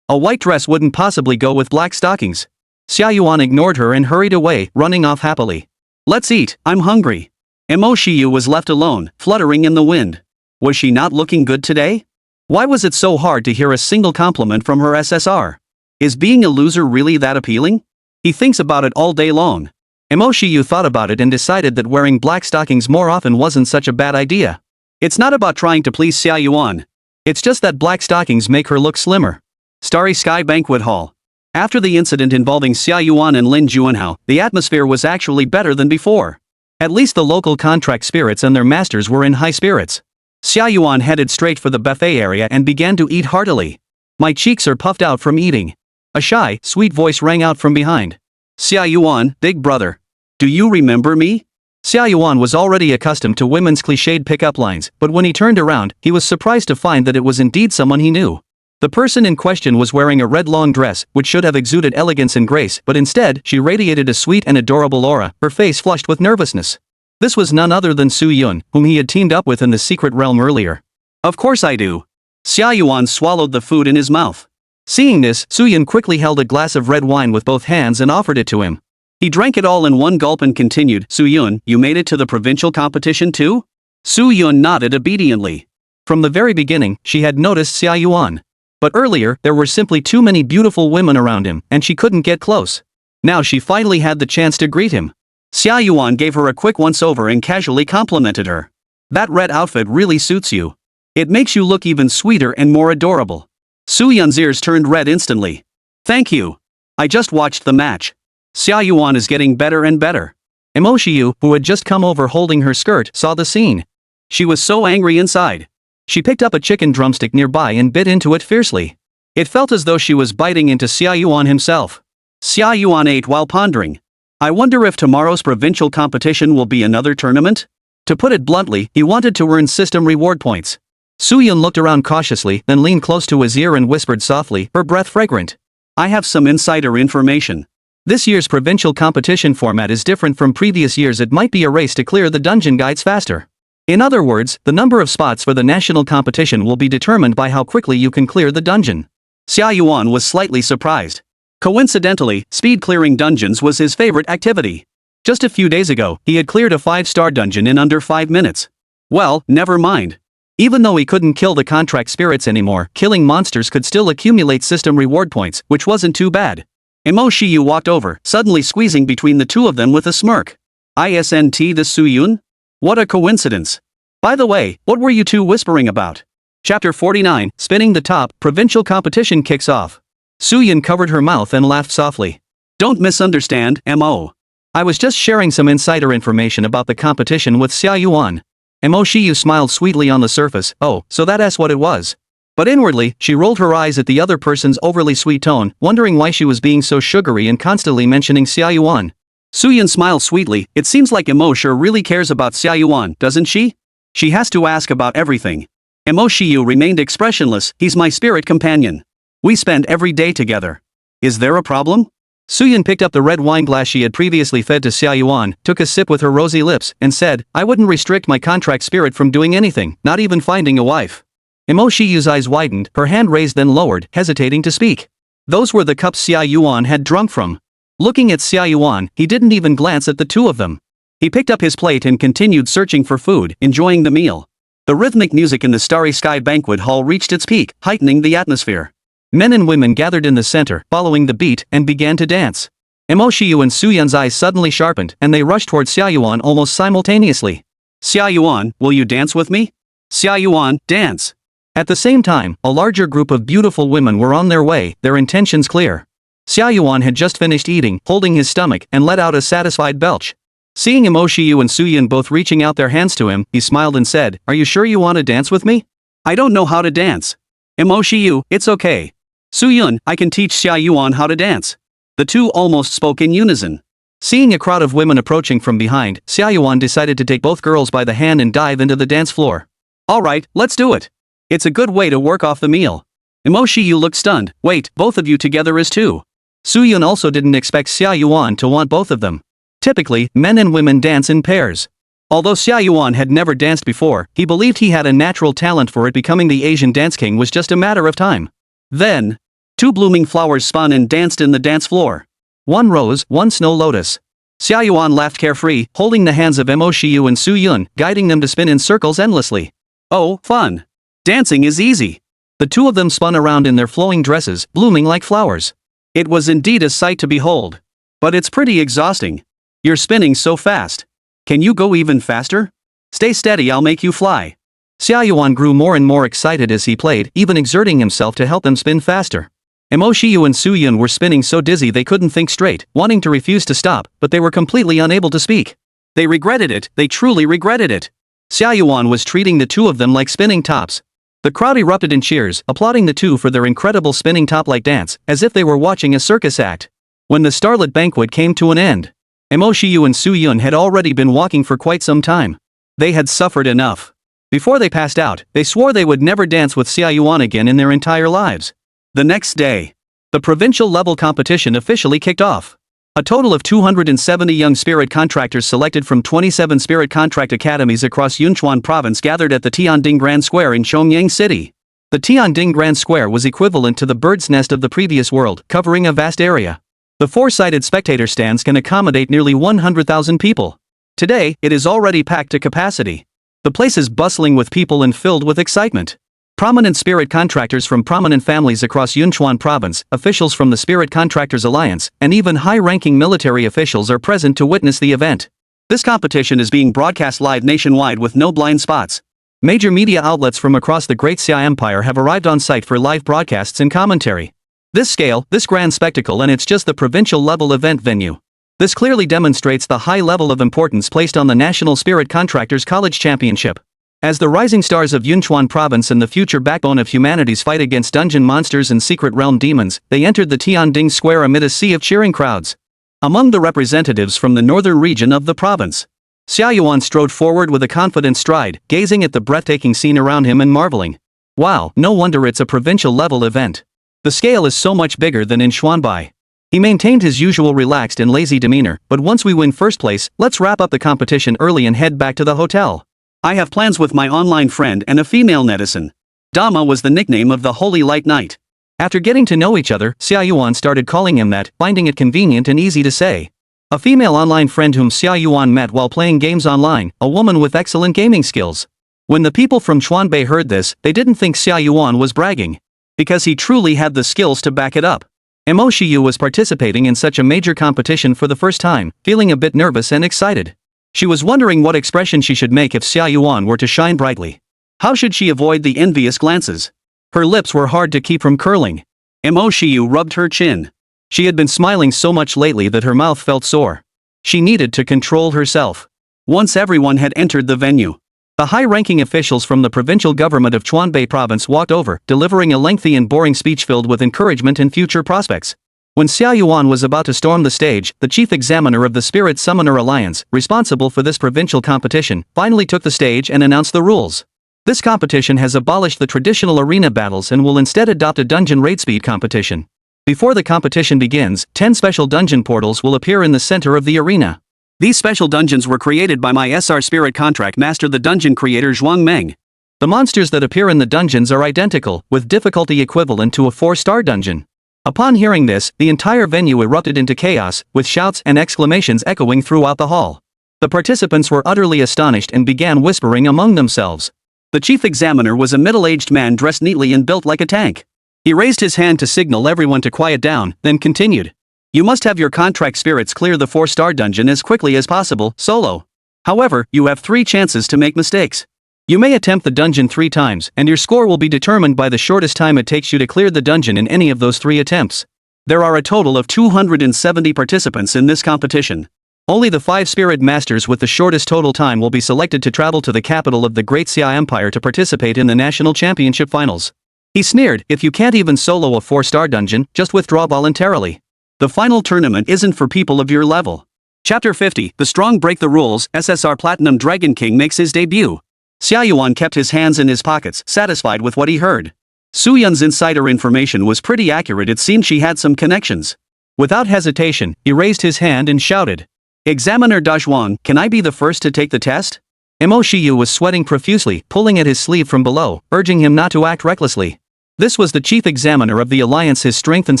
S1: A white dress wouldn't possibly go with black stockings. Xia Yuan ignored her and hurried away, running off happily. Let's eat, I'm hungry. Mo Shiyu was left alone, fluttering in the wind. Was she not looking good today? Why was it so hard to hear a single compliment from her SSR? Is being a loser really that appealing? He thinks about it all day long. Mo Shiyu thought about it and decided that wearing black stockings more often wasn't such a bad idea. It's not about trying to please Xia Yuan. It's just that black stockings make her look slimmer. Starry Sky Banquet Hall. After the incident involving Xia Yuan and Lin Juanhao, the atmosphere was actually better than before. At least the local contract spirits and their masters were in high spirits. Xia Yuan headed straight for the buffet area and began to eat heartily. My cheeks are puffed out from eating. A shy, sweet voice rang out from behind. Xia Yuan, big brother. Do you remember me? Xia Yuan was already accustomed to women's cliched pickup lines, but when he turned around, he was surprised to find that it was indeed someone he knew. The person in question was wearing a red long dress, which should have exuded elegance and grace, but instead, she radiated a sweet and adorable aura, her face flushed with nervousness. This was none other than Su Yun, whom he had teamed up with in the secret realm earlier. Of course I do. Xia Yuan swallowed the food in his mouth. Seeing this, Su Yun quickly held a glass of red wine with both hands and offered it to him. He drank it all in one gulp and continued, Su Yun, you made it to the provincial competition too? Su Yun nodded obediently. From the very beginning, she had noticed Xia Yuan. But earlier, there were simply too many beautiful women around him, and she couldn't get close. Now she finally had the chance to greet him. Xia Yuan gave her a quick once-over and casually complimented her. That red outfit really suits you. It makes you look even sweeter and more adorable. Su Yun's ears turned red instantly. Thank you. I just watched the match. Xia Yuan is getting better and better. Mo Shiyu, who had just come over holding her skirt, saw the scene. She was so angry inside. She picked up a chicken drumstick nearby and bit into it fiercely. It felt as though she was biting into Xia Yuan himself. Xia Yuan ate while pondering. I wonder if tomorrow's provincial competition will be another tournament? To put it bluntly, he wanted to earn system reward points. Su-yun looked around cautiously, then leaned close to his ear and whispered softly, her breath fragrant. I have some insider information. This year's provincial competition format is different from previous years. It might be a race to clear the dungeon guides faster. In other words, the number of spots for the national competition will be determined by how quickly you can clear the dungeon. Xia Yuan was slightly surprised. Coincidentally, speed clearing dungeons was his favorite activity. Just a few days ago, he had cleared a 5-star dungeon in under 5 minutes. Well, never mind. Even though he couldn't kill the contract spirits anymore, killing monsters could still accumulate system reward points, which wasn't too bad. Mo Shiyu walked over, suddenly squeezing between the two of them with a smirk. Isn't this Su-yun? What a coincidence. By the way, what were you two whispering about? Chapter 49, Spinning the Top, Provincial Competition kicks off. Su-yun covered her mouth and laughed softly. Don't misunderstand, Mo. I was just sharing some insider information about the competition with Xia Yuan. Mo Shiyu smiled sweetly on the surface. Oh, so that's what it was. But inwardly, she rolled her eyes at the other person's overly sweet tone, wondering why she was being so sugary and constantly mentioning Xia Yuan. Su-yun smiled sweetly. It seems like Mo sure really cares about Xia Yuan, doesn't she? She has to ask about everything. Mo Shiyu remained expressionless. He's my spirit companion. We spend every day together. Is there a problem? Su-yun picked up the red wine glass she had previously fed to Xia Yuan, took a sip with her rosy lips, and said, I wouldn't restrict my contract spirit from doing anything, not even finding a wife. Mo Shiyu's eyes widened, her hand raised then lowered, hesitating to speak. Those were the cups Xia Yuan had drunk from. Looking at Xia Yuan, he didn't even glance at the two of them. He picked up his plate and continued searching for food, enjoying the meal. The rhythmic music in the starry sky banquet hall reached its peak, heightening the atmosphere. Men and women gathered in the center, following the beat, and began to dance. Mo Shiyu and Su-yun's eyes suddenly sharpened, and they rushed toward Xia Yuan almost simultaneously. Xia Yuan, will you dance with me? Xia Yuan, dance. At the same time, a larger group of beautiful women were on their way, their intentions clear. Xia Yuan had just finished eating, holding his stomach, and let out a satisfied belch. Seeing Mo Shiyu and Su-yun both reaching out their hands to him, he smiled and said, Are you sure you want to dance with me? I don't know how to dance. Mo Shiyu, it's okay. Su-yun, I can teach Xia Yuan how to dance. The two almost spoke in unison. Seeing a crowd of women approaching from behind, Xia Yuan decided to take both girls by the hand and dive into the dance floor. Alright, let's do it. It's a good way to work off the meal. Mo Shiyu looked stunned. Wait, both of you together is two. Su-yun also didn't expect Xia Yuan to want both of them. Typically, men and women dance in pairs. Although Xia Yuan had never danced before, he believed he had a natural talent for it. Becoming the Asian dance king was just a matter of time. Then, two blooming flowers spun and danced in the dance floor. One rose, one snow lotus. Xia Yuan laughed carefree, holding the hands of Mo Shiyu and Su-yun, guiding them to spin in circles endlessly. Oh, fun. Dancing is easy. The two of them spun around in their flowing dresses, blooming like flowers. It was indeed a sight to behold. But it's pretty exhausting. You're spinning so fast. Can you go even faster? Stay steady, I'll make you fly. Xia Yuan grew more and more excited as he played, even exerting himself to help them spin faster. Mo Shiyu and Su-yun were spinning so dizzy they couldn't think straight, wanting to refuse to stop, but they were completely unable to speak. They regretted it, they truly regretted it. Xia Yuan was treating the two of them like spinning tops. The crowd erupted in cheers, applauding the two for their incredible spinning top-like dance, as if they were watching a circus act. When the starlit banquet came to an end, Mo Shiyu and Su-yun had already been walking for quite some time. They had suffered enough. Before they passed out, they swore they would never dance with Xia Yuan again in their entire lives. The next day, the provincial-level competition officially kicked off. A total of 270 young spirit contractors selected from 27 spirit contract academies across Yunchuan province gathered at the Tianding Grand Square in Chongyang City. The Tianding Grand Square was equivalent to the bird's nest of the previous world, covering a vast area. The four-sided spectator stands can accommodate nearly 100,000 people. Today, it is already packed to capacity. The place is bustling with people and filled with excitement. Prominent spirit contractors from prominent families across Yunchuan province, officials from the Spirit Contractors Alliance, and even high-ranking military officials are present to witness the event. This competition is being broadcast live nationwide with no blind spots. Major media outlets from across the Great Xia Empire have arrived on site for live broadcasts and commentary. This scale, this grand spectacle, and it's just the provincial-level event venue. This clearly demonstrates the high level of importance placed on the National Spirit Contractors College Championship. As the rising stars of Yunchuan Province and the future backbone of humanity's fight against dungeon monsters and secret realm demons, they entered the Tianding Square amid a sea of cheering crowds. Among the representatives from the northern region of the province, Xia Yuan strode forward with a confident stride, gazing at the breathtaking scene around him and marveling. Wow, no wonder it's a provincial-level event. The scale is so much bigger than in Xuanbai. He maintained his usual relaxed and lazy demeanor, but once we win first place, let's wrap up the competition early and head back to the hotel. I have plans with my online friend and a female netizen. Dama was the nickname of the Holy Light Knight. After getting to know each other, Xia Yuan started calling him that, finding it convenient and easy to say. A female online friend whom Xia Yuan met while playing games online, a woman with excellent gaming skills. When the people from Xuanbei heard this, they didn't think Xia Yuan was bragging, because he truly had the skills to back it up. Mo Shiyu was participating in such a major competition for the first time, feeling a bit nervous and excited. She was wondering what expression she should make if Xia Yuan were to shine brightly. How should she avoid the envious glances? Her lips were hard to keep from curling. Mo Shiyu rubbed her chin. She had been smiling so much lately that her mouth felt sore. She needed to control herself. Once everyone had entered the venue, the high-ranking officials from the provincial government of Chuanbei province walked over, delivering a lengthy and boring speech filled with encouragement and future prospects. When Xia Yuan was about to storm the stage, the chief examiner of the Spirit Summoner Alliance, responsible for this provincial competition, finally took the stage and announced the rules. This competition has abolished the traditional arena battles and will instead adopt a dungeon raid speed competition. Before the competition begins, 10 special dungeon portals will appear in the center of the arena. These special dungeons were created by my SR Spirit Contract Master, the dungeon creator Zhuang Meng. The monsters that appear in the dungeons are identical, with difficulty equivalent to a 4-star dungeon. Upon hearing this, the entire venue erupted into chaos, with shouts and exclamations echoing throughout the hall. The participants were utterly astonished and began whispering among themselves. The chief examiner was a middle-aged man dressed neatly and built like a tank. He raised his hand to signal everyone to quiet down, then continued. You must have your contract spirits clear the 4-star dungeon as quickly as possible, solo. However, you have 3 chances to make mistakes. You may attempt the dungeon 3 times, and your score will be determined by the shortest time it takes you to clear the dungeon in any of those 3 attempts. There are a total of 270 participants in this competition. Only the 5 spirit masters with the shortest total time will be selected to travel to the capital of the Great Xia Empire to participate in the national championship finals. He sneered, if you can't even solo a 4-star dungeon, just withdraw voluntarily. The final tournament isn't for people of your level. Chapter 50, The Strong Break the Rules, SSR Platinum Dragon King makes his debut. Xia Yuan kept his hands in his pockets, satisfied with what he heard. Su Yun's insider information was pretty accurate. It seemed she had some connections. Without hesitation, he raised his hand and shouted. Examiner Dazhuang, can I be the first to take the test? Mo Shiyu was sweating profusely, pulling at his sleeve from below, urging him not to act recklessly. This was the chief examiner of the alliance. His strength and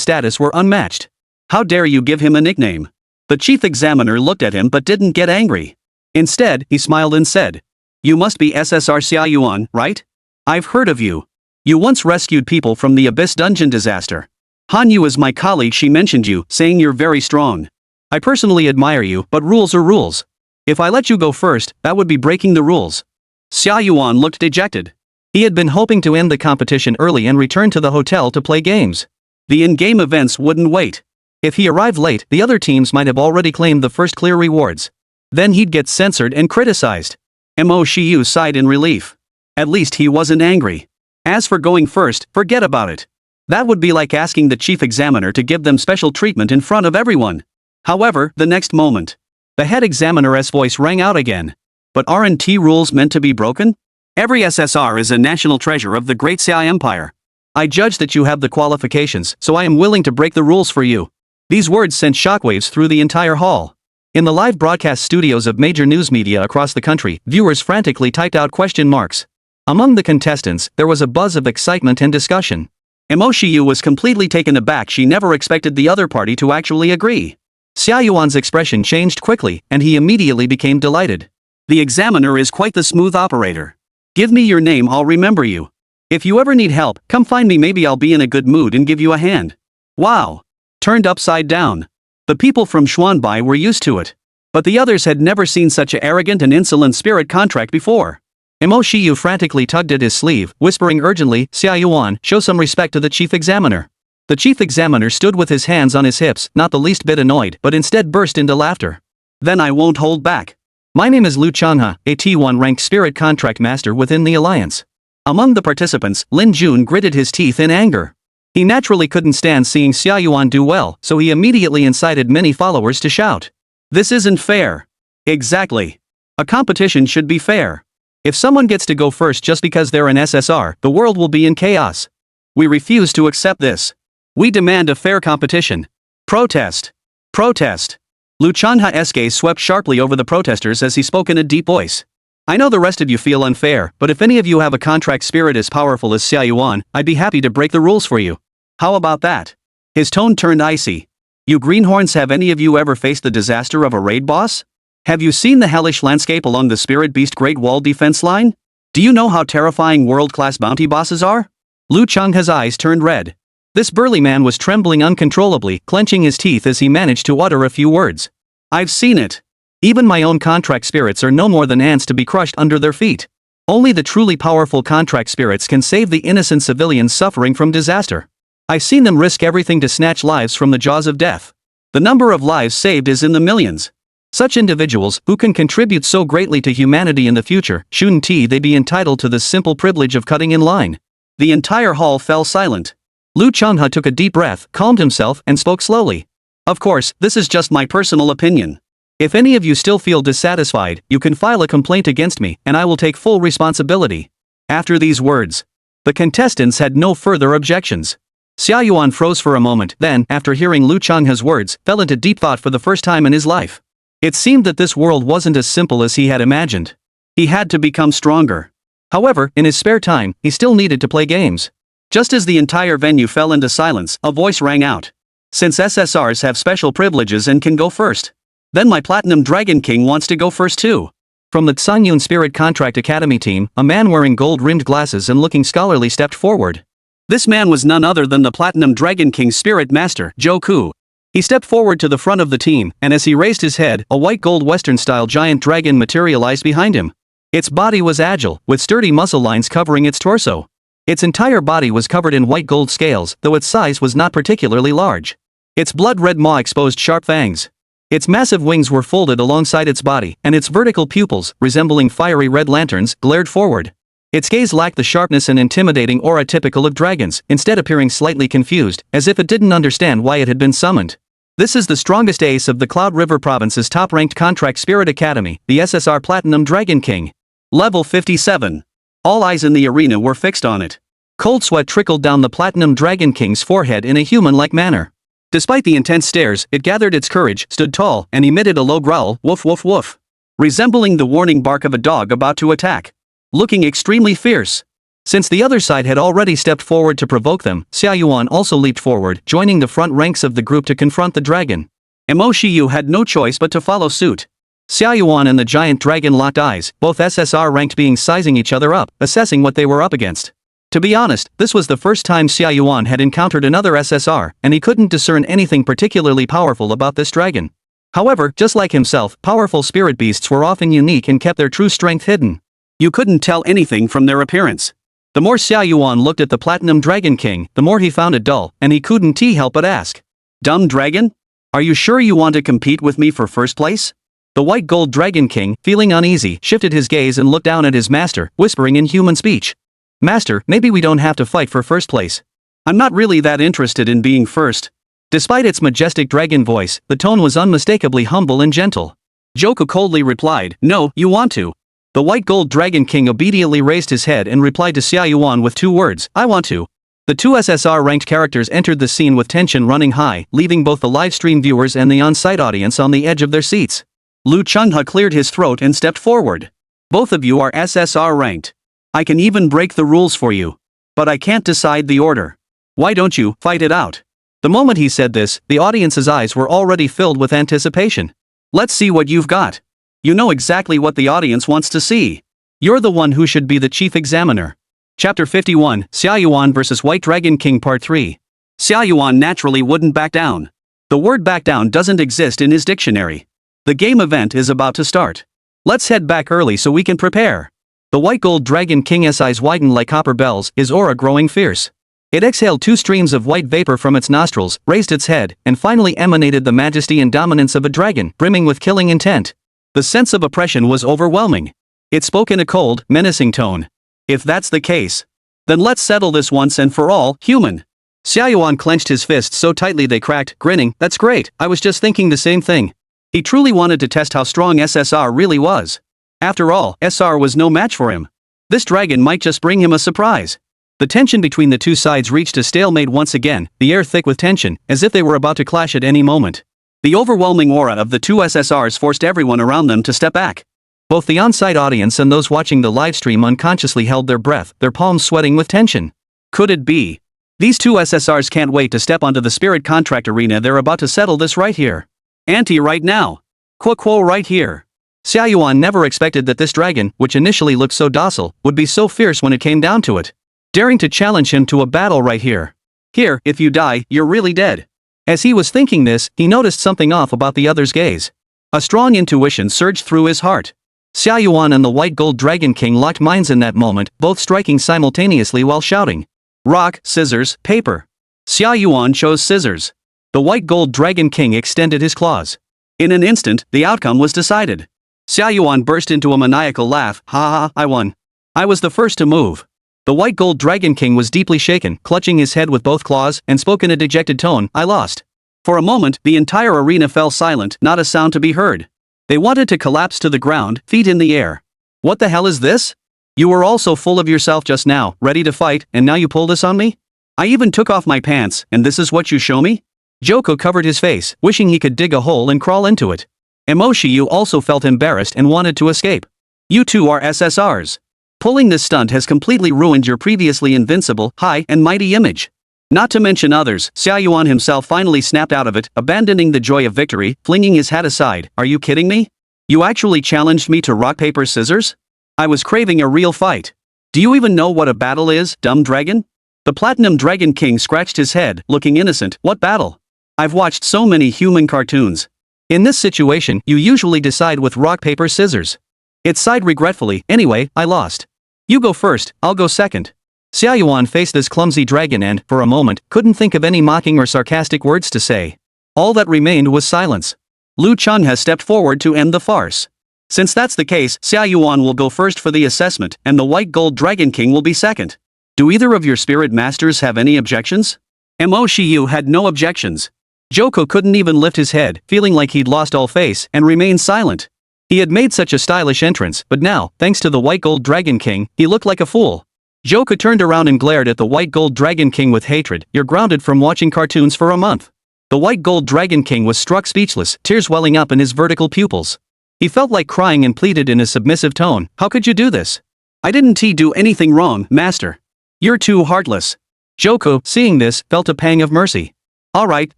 S1: status were unmatched. How dare you give him a nickname? The chief examiner looked at him but didn't get angry. Instead, he smiled and said, You must be SSR Xia Yuan, right? I've heard of you. You once rescued people from the Abyss dungeon disaster. Han Yu is my colleague. She mentioned you, saying you're very strong. I personally admire you, but rules are rules. If I let you go first, that would be breaking the rules. Xia Yuan looked dejected. He had been hoping to end the competition early and return to the hotel to play games. The in-game events wouldn't wait. If he arrived late, the other teams might have already claimed the first clear rewards. Then he'd get censored and criticized. Mo Shiyu sighed in relief. At least he wasn't angry. As for going first, forget about it. That would be like asking the chief examiner to give them special treatment in front of everyone. However, the next moment, the head examiner's voice rang out again. But aren't rules meant to be broken? Every SSR is a national treasure of the Great Xia Empire. I judge that you have the qualifications, so I am willing to break the rules for you. These words sent shockwaves through the entire hall. In the live broadcast studios of major news media across the country, viewers frantically typed out question marks. Among the contestants, there was a buzz of excitement and discussion. Mo Shiyu was completely taken aback. She never expected the other party to actually agree. Xia Yuan's expression changed quickly, and he immediately became delighted. The examiner is quite the smooth operator. Give me your name, I'll remember you. If you ever need help, come find me. Maybe I'll be in a good mood and give you a hand. Wow! Turned upside down. The people from Xuanbai were used to it. But the others had never seen such an arrogant and insolent spirit contract before. Mo Shiyu frantically tugged at his sleeve, whispering urgently, Xia Yuan, show some respect to the chief examiner. The chief examiner stood with his hands on his hips, not the least bit annoyed, but instead burst into laughter. Then I won't hold back. My name is Liu Changhe, a T1 ranked spirit contract master within the alliance. Among the participants, Lin Jun gritted his teeth in anger. He naturally couldn't stand seeing Xia Yuan do well, so he immediately incited many followers to shout. This isn't fair. Exactly. A competition should be fair. If someone gets to go first just because they're an SSR, the world will be in chaos. We refuse to accept this. We demand a fair competition. Protest. Protest. Liu Changhe's gaze swept sharply over the protesters as he spoke in a deep voice. I know the rest of you feel unfair, but if any of you have a contract spirit as powerful as Xia Yuan, I'd be happy to break the rules for you. How about that? His tone turned icy. You greenhorns, have any of you ever faced the disaster of a raid boss? Have you seen the hellish landscape along the Spirit Beast Great Wall defense line? Do you know how terrifying world-class bounty bosses are? Liu Changhe's eyes turned red. This burly man was trembling uncontrollably, clenching his teeth as he managed to utter a few words. I've seen it. Even my own contract spirits are no more than ants to be crushed under their feet. Only the truly powerful contract spirits can save the innocent civilians suffering from disaster. I've seen them risk everything to snatch lives from the jaws of death. The number of lives saved is in the millions. Such individuals, who can contribute so greatly to humanity in the future, shouldn't they be entitled to the simple privilege of cutting in line? The entire hall fell silent. Liu Changhe took a deep breath, calmed himself, and spoke slowly. Of course, this is just my personal opinion. If any of you still feel dissatisfied, you can file a complaint against me, and I will take full responsibility. After these words, the contestants had no further objections. Xia Yuan froze for a moment, then, after hearing Liu Changhe's words, fell into deep thought for the first time in his life. It seemed that this world wasn't as simple as he had imagined. He had to become stronger. However, in his spare time, he still needed to play games. Just as the entire venue fell into silence, a voice rang out. Since SSRs have special privileges and can go first, then my Platinum Dragon King wants to go first too. From the Tsangyun Spirit Contract Academy team, a man wearing gold-rimmed glasses and looking scholarly stepped forward. This man was none other than the Platinum Dragon King Spirit Master, Joku. He stepped forward to the front of the team, and as he raised his head, a white gold Western-style giant dragon materialized behind him. Its body was agile, with sturdy muscle lines covering its torso. Its entire body was covered in white gold scales, though its size was not particularly large. Its blood-red maw exposed sharp fangs. Its massive wings were folded alongside its body, and its vertical pupils, resembling fiery red lanterns, glared forward. Its gaze lacked the sharpness and intimidating aura typical of dragons, instead appearing slightly confused, as if it didn't understand why it had been summoned. This is the strongest ace of the Cloud River Province's top-ranked contract spirit academy, the SSR Platinum Dragon King. Level 57. All eyes in the arena were fixed on it. Cold sweat trickled down the Platinum Dragon King's forehead in a human-like manner. Despite the intense stares, it gathered its courage, stood tall, and emitted a low growl, woof woof woof, resembling the warning bark of a dog about to attack. Looking extremely fierce. Since the other side had already stepped forward to provoke them, Xia Yuan also leaped forward, joining the front ranks of the group to confront the dragon. And Mo Shiyu had no choice but to follow suit. Xia Yuan and the giant dragon locked eyes, both SSR-ranked beings sizing each other up, assessing what they were up against. To be honest, this was the first time Xia Yuan had encountered another SSR, and he couldn't discern anything particularly powerful about this dragon. However, just like himself, powerful spirit beasts were often unique and kept their true strength hidden. You couldn't tell anything from their appearance. The more Xia Yuan looked at the Platinum Dragon King, the more he found it dull, and he couldn't help but ask. Dumb dragon? Are you sure you want to compete with me for first place? The white gold Dragon King, feeling uneasy, shifted his gaze and looked down at his master, whispering in human speech. Master, maybe we don't have to fight for first place. I'm not really that interested in being first. Despite its majestic dragon voice, the tone was unmistakably humble and gentle. Joku coldly replied, No, you want to. The white gold Dragon King obediently raised his head and replied to Xia Yuan with 2 words, I want to. The 2 SSR-ranked characters entered the scene with tension running high, leaving both the livestream viewers and the on-site audience on the edge of their seats. Liu Changhe cleared his throat and stepped forward. Both of you are SSR-ranked. I can even break the rules for you. But I can't decide the order. Why don't you fight it out? The moment he said this, the audience's eyes were already filled with anticipation. Let's see what you've got. You know exactly what the audience wants to see. You're the one who should be the chief examiner. Chapter 51, Xia Yuan vs. White Dragon King Part 3. Xia Yuan naturally wouldn't back down. The word back down doesn't exist in his dictionary. The game event is about to start. Let's head back early so we can prepare. The white gold Dragon King's eyes widened like copper bells, his aura growing fierce. It exhaled 2 streams of white vapor from its nostrils, raised its head, and finally emanated the majesty and dominance of a dragon, brimming with killing intent. The sense of oppression was overwhelming. It spoke in a cold, menacing tone. If that's the case, then let's settle this once and for all, human. Xia Yuan clenched his fists so tightly they cracked, grinning. That's great, I was just thinking the same thing. He truly wanted to test how strong SSR really was. After all, SR was no match for him. This dragon might just bring him a surprise. The tension between the two sides reached a stalemate once again, the air thick with tension, as if they were about to clash at any moment. The overwhelming aura of the two SSRs forced everyone around them to step back. Both the on-site audience and those watching the livestream unconsciously held their breath, their palms sweating with tension. Could it be? These two SSRs can't wait to step onto the spirit contract arena. They're about to settle this right here. Right now. Quo right here. Xia Yuan never expected that this dragon, which initially looked so docile, would be so fierce when it came down to it. Daring to challenge him to a battle right here. Here, if you die, you're really dead. As he was thinking this, he noticed something off about the other's gaze. A strong intuition surged through his heart. Xia Yuan and the White Gold Dragon King locked minds in that moment, both striking simultaneously while shouting. Rock, scissors, paper. Xia Yuan chose scissors. The White Gold Dragon King extended his claws. In an instant, the outcome was decided. Xia Yuan burst into a maniacal laugh. Ha ha, I won. I was the first to move. The White Gold Dragon King was deeply shaken, clutching his head with both claws, and spoke in a dejected tone. I lost. For a moment, the entire arena fell silent, not a sound to be heard. They wanted to collapse to the ground, feet in the air. What the hell is this? You were all so full of yourself just now, ready to fight, and now you pull this on me? I even took off my pants, and this is what you show me? Joko covered his face, wishing he could dig a hole and crawl into it. Mo Shiyu also felt embarrassed and wanted to escape. You two are SSRs. Pulling this stunt has completely ruined your previously invincible, high and mighty image. Not to mention others, Xia Yuan himself finally snapped out of it, abandoning the joy of victory, flinging his hat aside. Are you kidding me? You actually challenged me to rock paper scissors? I was craving a real fight. Do you even know what a battle is, dumb dragon? The Platinum Dragon King scratched his head, looking innocent. What battle? I've watched so many human cartoons. In this situation, you usually decide with rock paper scissors. It sighed regretfully. Anyway, I lost. You go first, I'll go second. Xia Yuan faced this clumsy dragon and, for a moment, couldn't think of any mocking or sarcastic words to say. All that remained was silence. Lu Chun has stepped forward to end the farce. Since that's the case, Xia Yuan will go first for the assessment, and the White Gold Dragon King will be second. Do either of your spirit masters have any objections? Mo Shiyu had no objections. Joko couldn't even lift his head, feeling like he'd lost all face, and remained silent. He had made such a stylish entrance, but now, thanks to the White Gold Dragon King, he looked like a fool. Joko turned around and glared at the White Gold Dragon King with hatred. You're grounded from watching cartoons for a month. The White Gold Dragon King was struck speechless, tears welling up in his vertical pupils. He felt like crying and pleaded in a submissive tone. How could you do this? I didn't do anything wrong, master. You're too heartless. Joko, seeing this, felt a pang of mercy. Alright,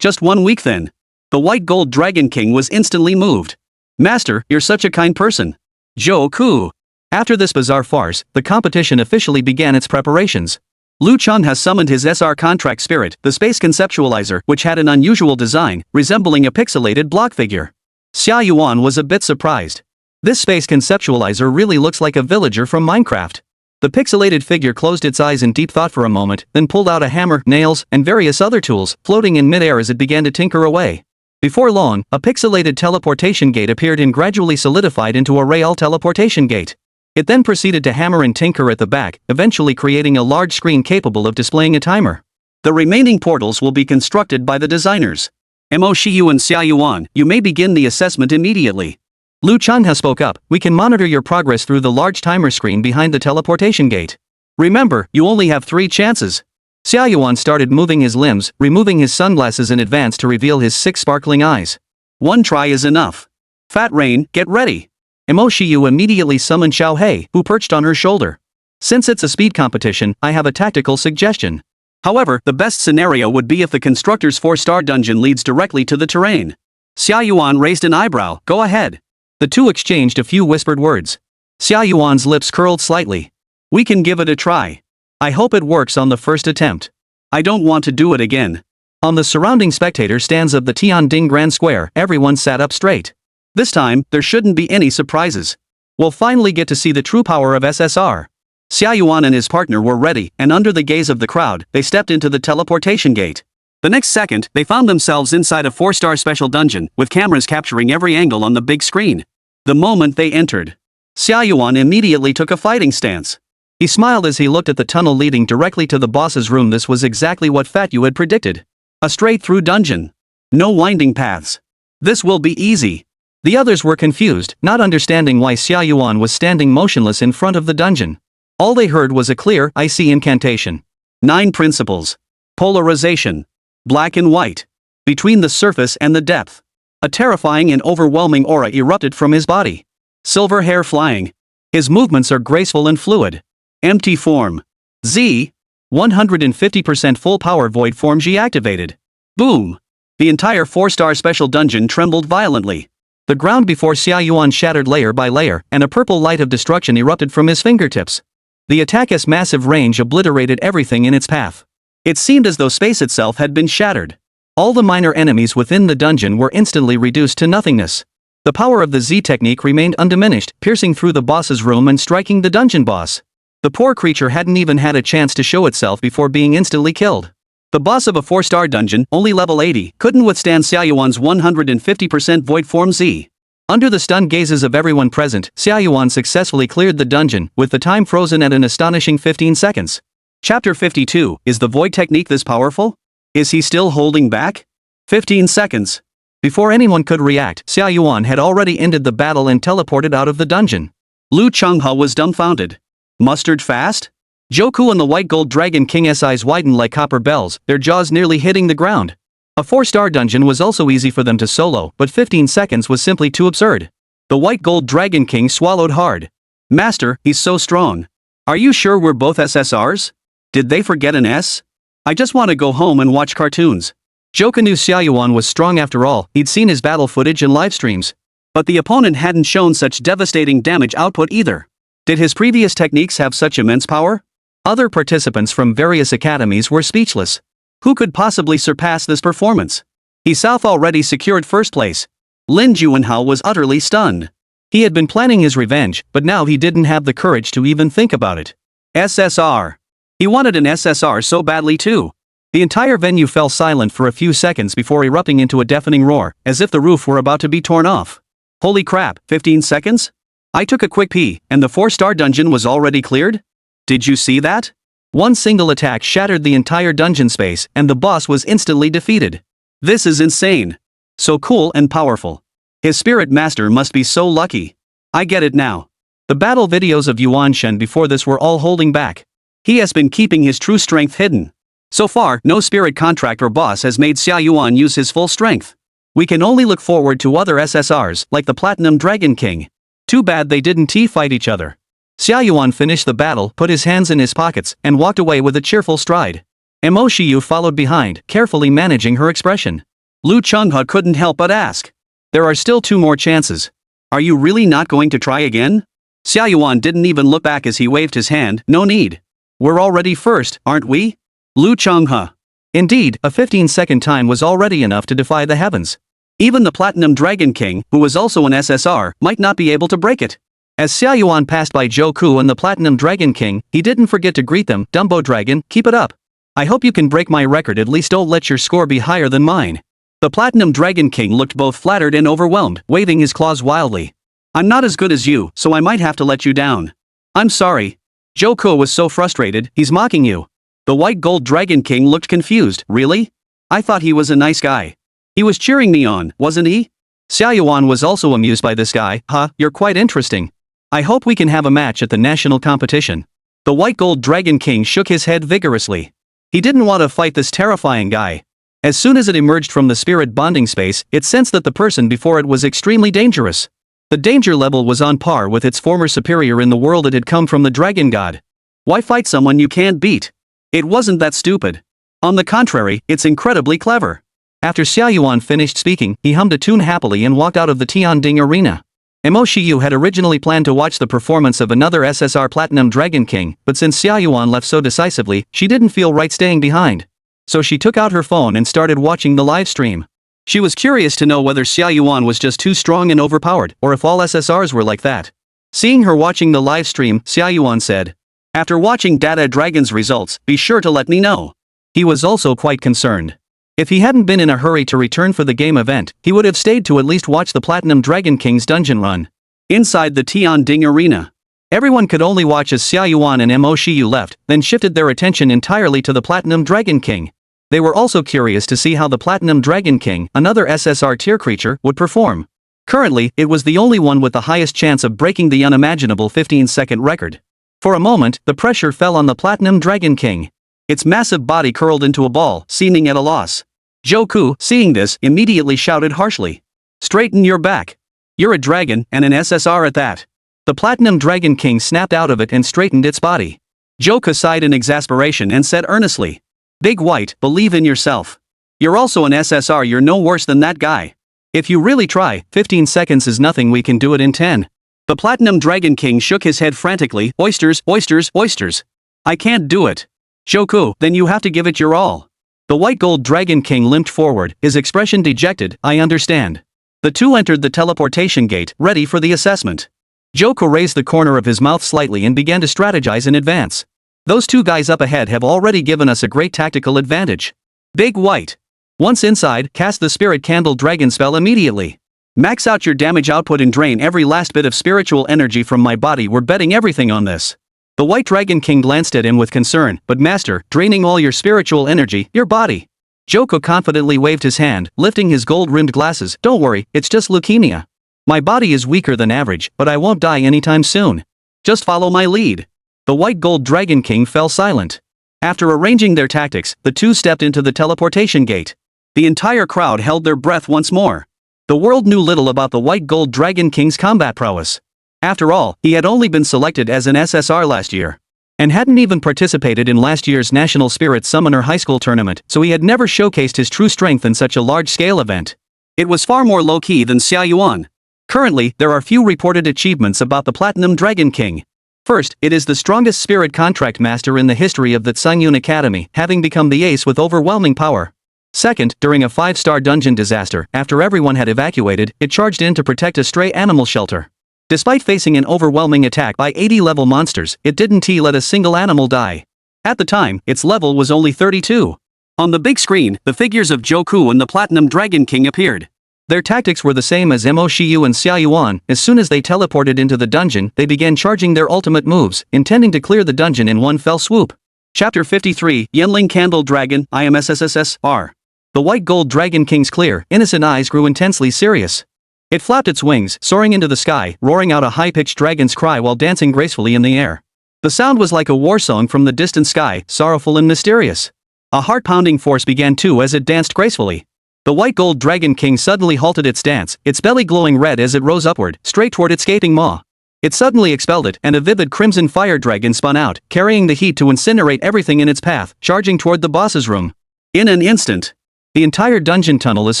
S1: just 1 week then. The White Gold Dragon King was instantly moved. Master, you're such a kind person. Joku. After this bizarre farce, the competition officially began its preparations. Lu Chun has summoned his SR contract spirit, the space conceptualizer, which had an unusual design, resembling a pixelated block figure. Xia Yuan was a bit surprised. This space conceptualizer really looks like a villager from Minecraft. The pixelated figure closed its eyes in deep thought for a moment, then pulled out a hammer, nails, and various other tools, floating in midair as it began to tinker away. Before long, a pixelated teleportation gate appeared and gradually solidified into a real teleportation gate. It then proceeded to hammer and tinker at the back, eventually creating a large screen capable of displaying a timer. The remaining portals will be constructed by the designers. Mo Shiyu and Xia Yuan, you may begin the assessment immediately. Lu Chun has spoke up. We can monitor your progress through the large timer screen behind the teleportation gate. Remember, you only have 3 chances. Xia Yuan started moving his limbs, removing his sunglasses in advance to reveal his 6 sparkling eyes. 1 try is enough. Fat Rain, get ready. Mo Shiyu immediately summoned Xiao Hei, who perched on her shoulder. Since it's a speed competition, I have a tactical suggestion. However, the best scenario would be if the constructor's 4-star dungeon leads directly to the terrain. Xia Yuan raised an eyebrow. Go ahead. The two exchanged a few whispered words. Xia Yuan's lips curled slightly. We can give it a try. I hope it works on the first attempt. I don't want to do it again. On the surrounding spectator stands of the Tianding Grand Square, everyone sat up straight. This time, there shouldn't be any surprises. We'll finally get to see the true power of SSR. Xia Yuan and his partner were ready, and under the gaze of the crowd, they stepped into the teleportation gate. The next second, they found themselves inside a 4-star special dungeon, with cameras capturing every angle on the big screen. The moment they entered, Xia Yuan immediately took a fighting stance. He smiled as he looked at the tunnel leading directly to the boss's room. This was exactly what Fat Yu had predicted. A straight-through dungeon. No winding paths. This will be easy. The others were confused, not understanding why Xia Yuan was standing motionless in front of the dungeon. All they heard was a clear, icy incantation. 9 principles. Polarization. Black and white. Between the surface and the depth. A terrifying and overwhelming aura erupted from his body. Silver hair flying. His movements are graceful and fluid. Empty form. Z. 150% full power void form G activated. Boom. The entire 4-star special dungeon trembled violently. The ground before Xia Yuan shattered layer by layer, and a purple light of destruction erupted from his fingertips. The attack's massive range obliterated everything in its path. It seemed as though space itself had been shattered. All the minor enemies within the dungeon were instantly reduced to nothingness. The power of the Z technique remained undiminished, piercing through the boss's room and striking the dungeon boss. The poor creature hadn't even had a chance to show itself before being instantly killed. The boss of a 4-star dungeon, only level 80, couldn't withstand Xia Yuan's 150% void form Z. Under the stunned gazes of everyone present, Xia Yuan successfully cleared the dungeon, with the time frozen at an astonishing 15 seconds. Chapter 52, Is the void technique this powerful? Is he still holding back? 15 seconds. Before anyone could react, Xia Yuan had already ended the battle and teleported out of the dungeon. Lu Chenghe was dumbfounded. Mustard fast? Joku and the white gold dragon king's eyes widened like copper bells, their jaws nearly hitting the ground. A 4-star dungeon was also easy for them to solo, but 15 seconds was simply too absurd. The white gold dragon king swallowed hard. Master, he's so strong. Are you sure we're both SSRs? Did they forget an S? I just want to go home and watch cartoons. Joku knew Xia Yuan was strong after all. He'd seen his battle footage and live streams. But the opponent hadn't shown such devastating damage output either. Did his previous techniques have such immense power? Other participants from various academies were speechless. Who could possibly surpass this performance? He South already secured first place. Lin Juanhao was utterly stunned. He had been planning his revenge, but now he didn't have the courage to even think about it. SSR. He wanted an SSR so badly too. The entire venue fell silent for a few seconds before erupting into a deafening roar, as if the roof were about to be torn off. Holy crap, 15 seconds? I took a quick pee, and the 4-star dungeon was already cleared? Did you see that? One single attack shattered the entire dungeon space, and the boss was instantly defeated. This is insane. So cool and powerful. His spirit master must be so lucky. I get it now. The battle videos of Yuan Shen before this were all holding back. He has been keeping his true strength hidden. So far, no spirit contract or boss has made Xia Yuan use his full strength. We can only look forward to other SSRs, like the Platinum Dragon King. Too bad they didn't fight each other. Xia Yuan finished the battle, put his hands in his pockets, and walked away with a cheerful stride. Mo Shiyu followed behind, carefully managing her expression. Lu Chenghe couldn't help but ask. There are still 2 more chances. Are you really not going to try again? Xia Yuan didn't even look back as he waved his hand. No need. We're already first, aren't we? Lu Chenghe. Indeed, a 15-second time was already enough to defy the heavens. Even the Platinum Dragon King, who was also an SSR, might not be able to break it. As Xia Yuan passed by Joku and the Platinum Dragon King, he didn't forget to greet them. Dumbo Dragon, keep it up. I hope you can break my record, at least don't let your score be higher than mine. The Platinum Dragon King looked both flattered and overwhelmed, waving his claws wildly. I'm not as good as you, so I might have to let you down. I'm sorry. Joku was so frustrated, he's mocking you. The White Gold Dragon King looked confused. Really? I thought he was a nice guy. He was cheering me on, wasn't he? Xia Yuan was also amused by this guy. You're quite interesting. I hope we can have a match at the national competition. The White Gold Dragon King shook his head vigorously. He didn't want to fight this terrifying guy. As soon as it emerged from the spirit bonding space, it sensed that the person before it was extremely dangerous. The danger level was on par with its former superior in the world. It had come from the dragon god. Why fight someone you can't beat? It wasn't that stupid. On the contrary, it's incredibly clever. After Xia Yuan finished speaking, he hummed a tune happily and walked out of the Tianding arena. Mo Shiyu had originally planned to watch the performance of another SSR Platinum Dragon King, but since Xia Yuan left so decisively, she didn't feel right staying behind. So she took out her phone and started watching the live stream. She was curious to know whether Xia Yuan was just too strong and overpowered, or if all SSRs were like that. Seeing her watching the live stream, Xia Yuan said, After watching Data Dragon's results, be sure to let me know. He was also quite concerned. If he hadn't been in a hurry to return for the game event, he would have stayed to at least watch the Platinum Dragon King's dungeon run. Inside the Tianding Arena, everyone could only watch as Xia Yuan and Mo Shiyu left, then shifted their attention entirely to the Platinum Dragon King. They were also curious to see how the Platinum Dragon King, another SSR tier creature, would perform. Currently, it was the only one with the highest chance of breaking the unimaginable 15-second record. For a moment, the pressure fell on the Platinum Dragon King. Its massive body curled into a ball, seeming at a loss. Joku, seeing this, immediately shouted harshly. "Straighten your back. You're a dragon, and an SSR at that." The Platinum Dragon King snapped out of it and straightened its body. Joku sighed in exasperation and said earnestly, "Big White, believe in yourself. You're also an SSR, you're no worse than that guy. If you really try, 15 seconds is nothing, we can do it in 10. The Platinum Dragon King shook his head frantically. "Oysters, oysters, oysters. I can't do it." "Joku, then you have to give it your all." The White Gold Dragon King limped forward, his expression dejected. "I understand." The two entered the teleportation gate, ready for the assessment. Joku raised the corner of his mouth slightly and began to strategize in advance. "Those two guys up ahead have already given us a great tactical advantage. Big White. Once inside, cast the Spirit Candle Dragon spell immediately. Max out your damage output and drain every last bit of spiritual energy from my body. We're betting everything on this." The White Dragon King glanced at him with concern. "But master, draining all your spiritual energy, your body." Joku confidently waved his hand, lifting his gold-rimmed glasses. "Don't worry, it's just leukemia. My body is weaker than average, but I won't die anytime soon. Just follow my lead." The White Gold Dragon King fell silent. After arranging their tactics, the two stepped into the teleportation gate. The entire crowd held their breath once more. The world knew little about the White Gold Dragon King's combat prowess. After all, he had only been selected as an SSR last year, and hadn't even participated in last year's National Spirit Summoner High School tournament, so he had never showcased his true strength in such a large-scale event. It was far more low-key than Xia Yuan. Currently, there are few reported achievements about the Platinum Dragon King. First, it is the strongest spirit contract master in the history of the Tsungyun Academy, having become the ace with overwhelming power. Second, during a 5-star dungeon disaster, after everyone had evacuated, it charged in to protect a stray animal shelter. Despite facing an overwhelming attack by 80-level monsters, it didn't let a single animal die. At the time, its level was only 32. On the big screen, the figures of Joku and the Platinum Dragon King appeared. Their tactics were the same as Mo Shiyu and Xia Yuan. As soon as they teleported into the dungeon, they began charging their ultimate moves, intending to clear the dungeon in one fell swoop. Chapter 53, Yenling Candle Dragon, SSR. The White Gold Dragon King's clear, innocent eyes grew intensely serious. It flapped its wings, soaring into the sky, roaring out a high-pitched dragon's cry while dancing gracefully in the air. The sound was like a war song from the distant sky, sorrowful and mysterious. A heart-pounding force began too as it danced gracefully. The White Gold Dragon King suddenly halted its dance, its belly glowing red as it rose upward, straight toward its gaping maw. It suddenly expelled it, and a vivid crimson fire dragon spun out, carrying the heat to incinerate everything in its path, charging toward the boss's room. In an instant, the entire dungeon tunnel is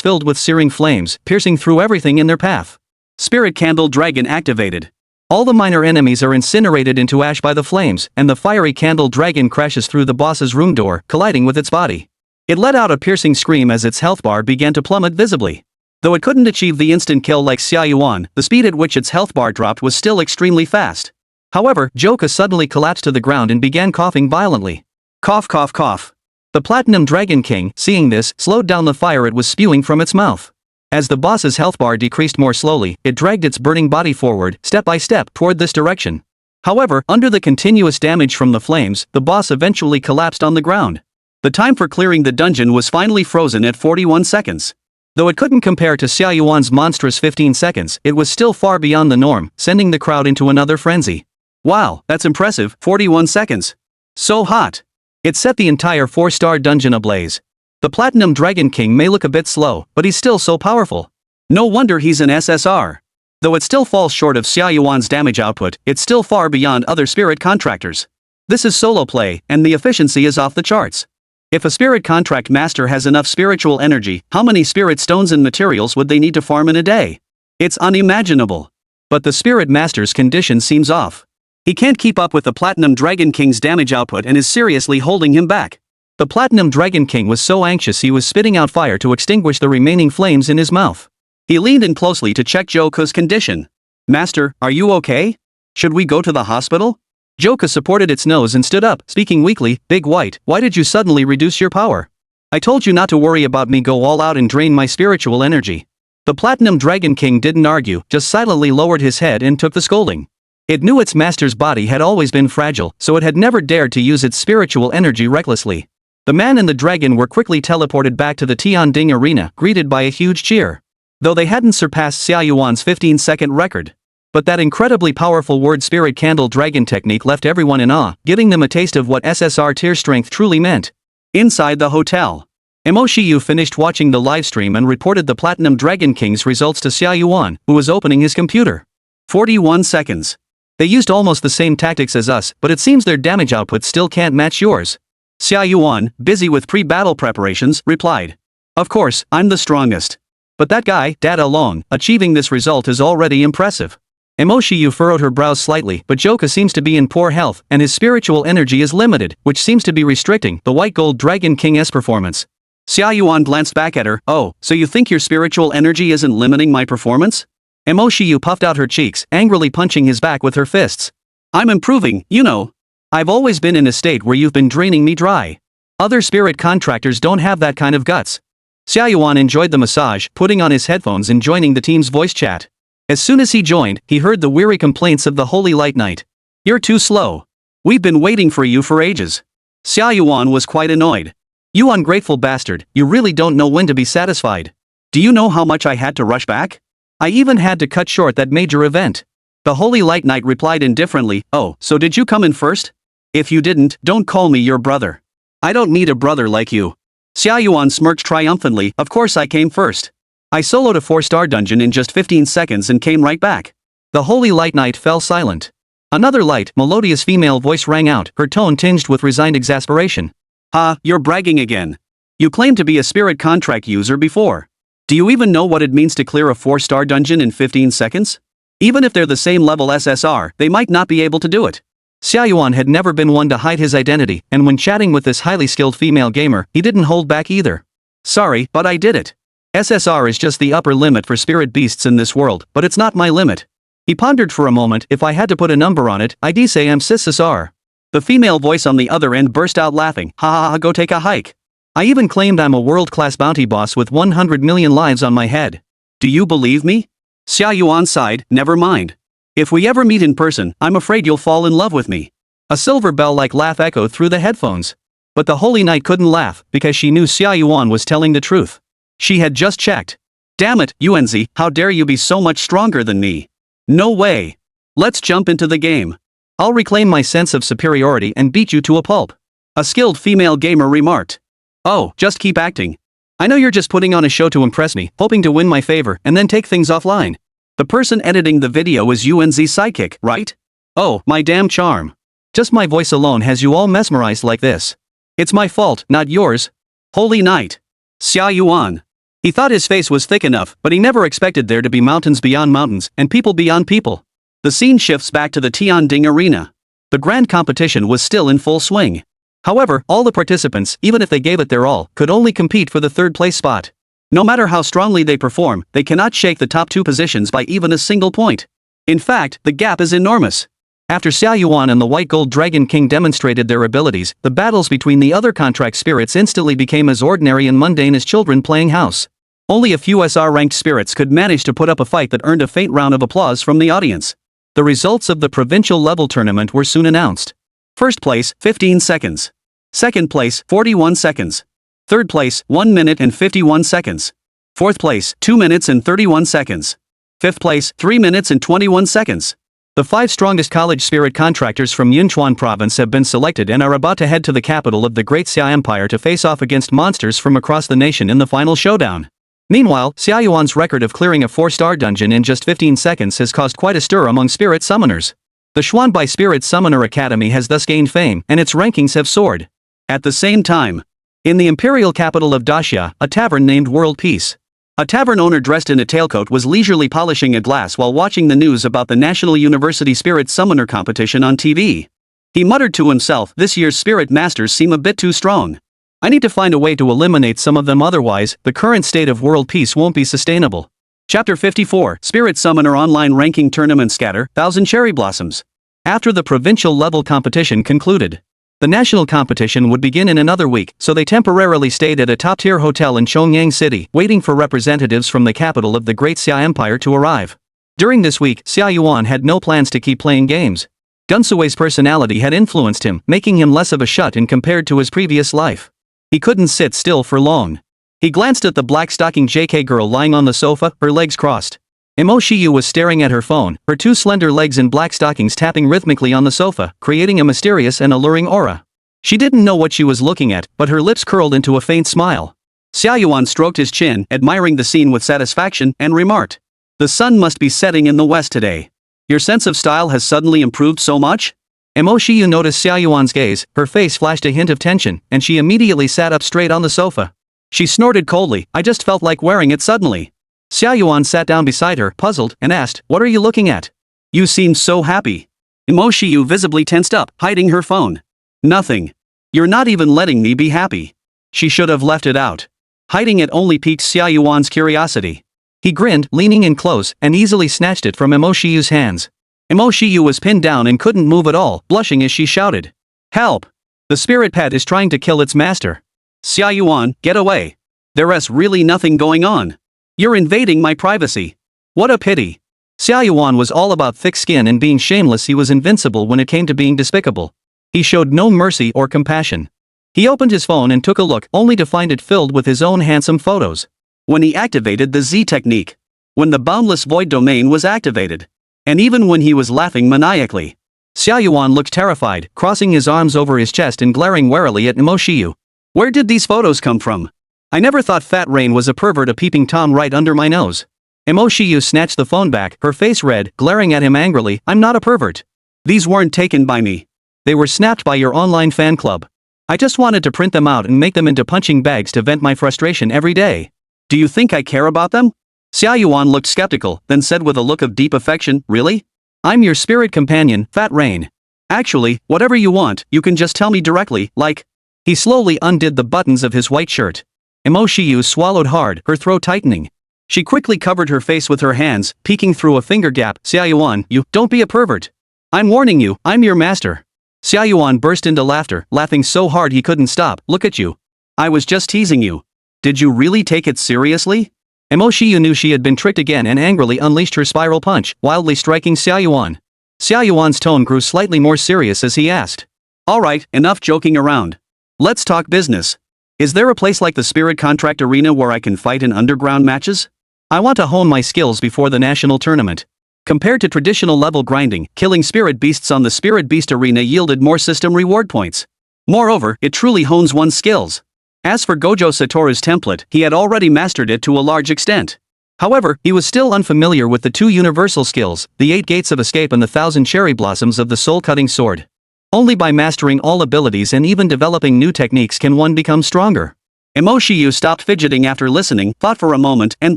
S1: filled with searing flames, piercing through everything in their path. Spirit Candle Dragon activated. All the minor enemies are incinerated into ash by the flames, and the fiery Candle Dragon crashes through the boss's room door, colliding with its body. It let out a piercing scream as its health bar began to plummet visibly. Though it couldn't achieve the instant kill like Xia Yuan, the speed at which its health bar dropped was still extremely fast. However, Joku suddenly collapsed to the ground and began coughing violently. Cough, cough, cough. The Platinum Dragon King, seeing this, slowed down the fire it was spewing from its mouth. As the boss's health bar decreased more slowly, it dragged its burning body forward, step by step, toward this direction. However, under the continuous damage from the flames, the boss eventually collapsed on the ground. The time for clearing the dungeon was finally frozen at 41 seconds. Though it couldn't compare to Xia Yuan's monstrous 15 seconds, it was still far beyond the norm, sending the crowd into another frenzy. Wow, that's impressive, 41 seconds. So hot. It set the entire 4-star dungeon ablaze. The Platinum Dragon King may look a bit slow, but he's still so powerful. No wonder he's an SSR. Though it still falls short of Xia Yuan's damage output, it's still far beyond other spirit contractors. This is solo play, and the efficiency is off the charts. If a spirit contract master has enough spiritual energy, how many spirit stones and materials would they need to farm in a day? It's unimaginable. But the spirit master's condition seems off. He can't keep up with the Platinum Dragon King's damage output and is seriously holding him back. The Platinum Dragon King was so anxious he was spitting out fire to extinguish the remaining flames in his mouth. He leaned in closely to check Joku's condition. "Master, are you okay? Should we go to the hospital?" Joka supported its nose and stood up, speaking weakly. Big White, why did you suddenly reduce your power? I told you not to worry about me, go all out and drain my spiritual energy. The Platinum Dragon King didn't argue, just silently lowered his head and took the scolding. It knew its master's body had always been fragile, so it had never dared to use its spiritual energy recklessly. The man and the dragon were quickly teleported back to the Tianding arena, greeted by a huge cheer. Though they hadn't surpassed Xia Yuan's 15-second record. But that incredibly powerful word spirit candle dragon technique left everyone in awe, giving them a taste of what SSR tier strength truly meant. Inside the hotel, Mo Shiyu finished watching the livestream and reported the Platinum Dragon King's results to Xia Yuan, who was opening his computer. 41 seconds. They used almost the same tactics as us, but it seems their damage output still can't match yours. Xia Yuan, busy with pre-battle preparations, replied. Of course, I'm the strongest. But that guy, Data alone, achieving this result is already impressive. Mo Shiyu furrowed her brows slightly, but Joka seems to be in poor health, and his spiritual energy is limited, which seems to be restricting the White Gold Dragon King's performance. Xia Yuan glanced back at her. Oh, so you think your spiritual energy isn't limiting my performance? Mo Shiyu puffed out her cheeks, angrily punching his back with her fists. I'm improving, you know. I've always been in a state where you've been draining me dry. Other spirit contractors don't have that kind of guts. Xia Yuan enjoyed the massage, putting on his headphones and joining the team's voice chat. As soon as he joined, he heard the weary complaints of the Holy Light Knight. You're too slow. We've been waiting for you for ages. Xia Yuan was quite annoyed. You ungrateful bastard, you really don't know when to be satisfied. Do you know how much I had to rush back? I even had to cut short that major event. The Holy Light Knight replied indifferently. Oh, so did you come in first? If you didn't, don't call me your brother. I don't need a brother like you. Xia Yuan smirked triumphantly. Of course I came first. I soloed a 4-star dungeon in just 15 seconds and came right back. The Holy Light Knight fell silent. Another light, melodious female voice rang out, her tone tinged with resigned exasperation. Ha, you're bragging again. You claimed to be a spirit contract user before. Do you even know what it means to clear a 4-star dungeon in 15 seconds? Even if they're the same level SSR, they might not be able to do it. Xia Yuan had never been one to hide his identity, and when chatting with this highly skilled female gamer, he didn't hold back either. Sorry, but I did it. SSR is just the upper limit for spirit beasts in this world, but it's not my limit. He pondered for a moment. If I had to put a number on it, I'd say I'm SSR. The female voice on the other end burst out laughing. Ha ha ha, go take a hike. I even claimed I'm a world-class bounty boss with 100 million lives on my head. Do you believe me? Xia Yuan sighed. Never mind. If we ever meet in person, I'm afraid you'll fall in love with me. A silver bell-like laugh echoed through the headphones. But the Holy Knight couldn't laugh, because she knew Xia Yuan was telling the truth. She had just checked. Damn it, Yuanzi, how dare you be so much stronger than me? No way. Let's jump into the game. I'll reclaim my sense of superiority and beat you to a pulp. A skilled female gamer remarked. Oh, just keep acting. I know you're just putting on a show to impress me, hoping to win my favor and then take things offline. The person editing the video is Yuanzi's sidekick, right? Oh, my damn charm. Just my voice alone has you all mesmerized like this. It's my fault, not yours. Holy Knight. Xia Yuan. He thought his face was thick enough, but he never expected there to be mountains beyond mountains and people beyond people. The scene shifts back to the Tianding arena. The grand competition was still in full swing. However, all the participants, even if they gave it their all, could only compete for the third-place spot. No matter how strongly they perform, they cannot shake the top 2 positions by even a single point. In fact, the gap is enormous. After Xia Yuan and the White Gold Dragon King demonstrated their abilities, the battles between the other contract spirits instantly became as ordinary and mundane as children playing house. Only a few SR-ranked spirits could manage to put up a fight that earned a faint round of applause from the audience. The results of the provincial level tournament were soon announced. First place, 15 seconds. Second place, 41 seconds. Third place, 1 minute and 51 seconds. Fourth place, 2 minutes and 31 seconds. Fifth place, 3 minutes and 21 seconds. The 5 strongest college spirit contractors from Yunchuan province have been selected and are about to head to the capital of the Great Xia Empire to face off against monsters from across the nation in the final showdown. Meanwhile, Xia Yuan's record of clearing a 4-star dungeon in just 15 seconds has caused quite a stir among spirit summoners. The Xuanbai Spirit Summoner Academy has thus gained fame, and its rankings have soared. At the same time, in the imperial capital of Daxia, a tavern named World Peace. A tavern owner dressed in a tailcoat was leisurely polishing a glass while watching the news about the National University Spirit Summoner competition on TV. He muttered to himself, this year's spirit masters seem a bit too strong. I need to find a way to eliminate some of them, otherwise, the current state of world peace won't be sustainable. Chapter 54, Spirit Summoner Online Ranking Tournament Scatter, 1000 Cherry Blossoms. After the provincial-level competition concluded, the national competition would begin in another week, so they temporarily stayed at a top-tier hotel in Chongyang City, waiting for representatives from the capital of the Great Xia Empire to arrive. During this week, Xia Yuan had no plans to keep playing games. Gunsui's personality had influenced him, making him less of a shut-in compared to his previous life. He couldn't sit still for long. He glanced at the black-stockinged JK girl lying on the sofa, her legs crossed. Mo Shiyu was staring at her phone, her two slender legs in black stockings tapping rhythmically on the sofa, creating a mysterious and alluring aura. She didn't know what she was looking at, but her lips curled into a faint smile. Xia Yuan stroked his chin, admiring the scene with satisfaction, and remarked, "The sun must be setting in the west today. Your sense of style has suddenly improved so much?" Mo Shiyu noticed Xia Yuan's gaze, her face flashed a hint of tension, and she immediately sat up straight on the sofa. She snorted coldly, "I just felt like wearing it suddenly." Xia Yuan sat down beside her, puzzled, and asked, "What are you looking at? You seem so happy." Mo Shiyu visibly tensed up, hiding her phone. "Nothing. You're not even letting me be happy." She should have left it out. Hiding it only piqued Xia Yuan's curiosity. He grinned, leaning in close, and easily snatched it from Mo Shiyu's hands. Mo Shiyu was pinned down and couldn't move at all, blushing as she shouted, "Help! The spirit pet is trying to kill its master. Xia Yuan, get away. There's really nothing going on. You're invading my privacy. What a pity." Xia Yuan was all about thick skin and being shameless. He was invincible when it came to being despicable. He showed no mercy or compassion. He opened his phone and took a look, only to find it filled with his own handsome photos. When he activated the Z technique. When the boundless void domain was activated. And even when he was laughing maniacally. Xia Yuan looked terrified, crossing his arms over his chest and glaring warily at Mo Shiyu. "Where did these photos come from? I never thought Fat Rain was a pervert, a peeping Tom right under my nose." Mo Shiyu snatched the phone back, her face red, glaring at him angrily, "I'm not a pervert. These weren't taken by me. They were snapped by your online fan club. I just wanted to print them out and make them into punching bags to vent my frustration every day. Do you think I care about them?" Xia Yuan looked skeptical, then said with a look of deep affection, "Really? I'm your spirit companion, Fat Rain. Actually, whatever you want, you can just tell me directly, like..." He slowly undid the buttons of his white shirt. Mo Shiyu swallowed hard, her throat tightening. She quickly covered her face with her hands, peeking through a finger gap. "Xia Yuan, you don't be a pervert. I'm warning you, I'm your master." Xia Yuan burst into laughter, laughing so hard he couldn't stop. "Look at you. I was just teasing you. Did you really take it seriously?" Mo Shiyu knew she had been tricked again and angrily unleashed her spiral punch, wildly striking Xia Yuan. Xia Yuan's tone grew slightly more serious as he asked, "All right, enough joking around. Let's talk business. Is there a place like the Spirit Contract Arena where I can fight in underground matches? I want to hone my skills before the national tournament." Compared to traditional level grinding, killing spirit beasts on the Spirit Beast Arena yielded more system reward points. Moreover, it truly hones one's skills. As for Gojo Satoru's template, he had already mastered it to a large extent. However, he was still unfamiliar with the two universal skills, the 8 Gates of Escape and the 1,000 Cherry Blossoms of the Soul-Cutting Sword. Only by mastering all abilities and even developing new techniques can one become stronger. Mo Shiyu stopped fidgeting after listening, thought for a moment, and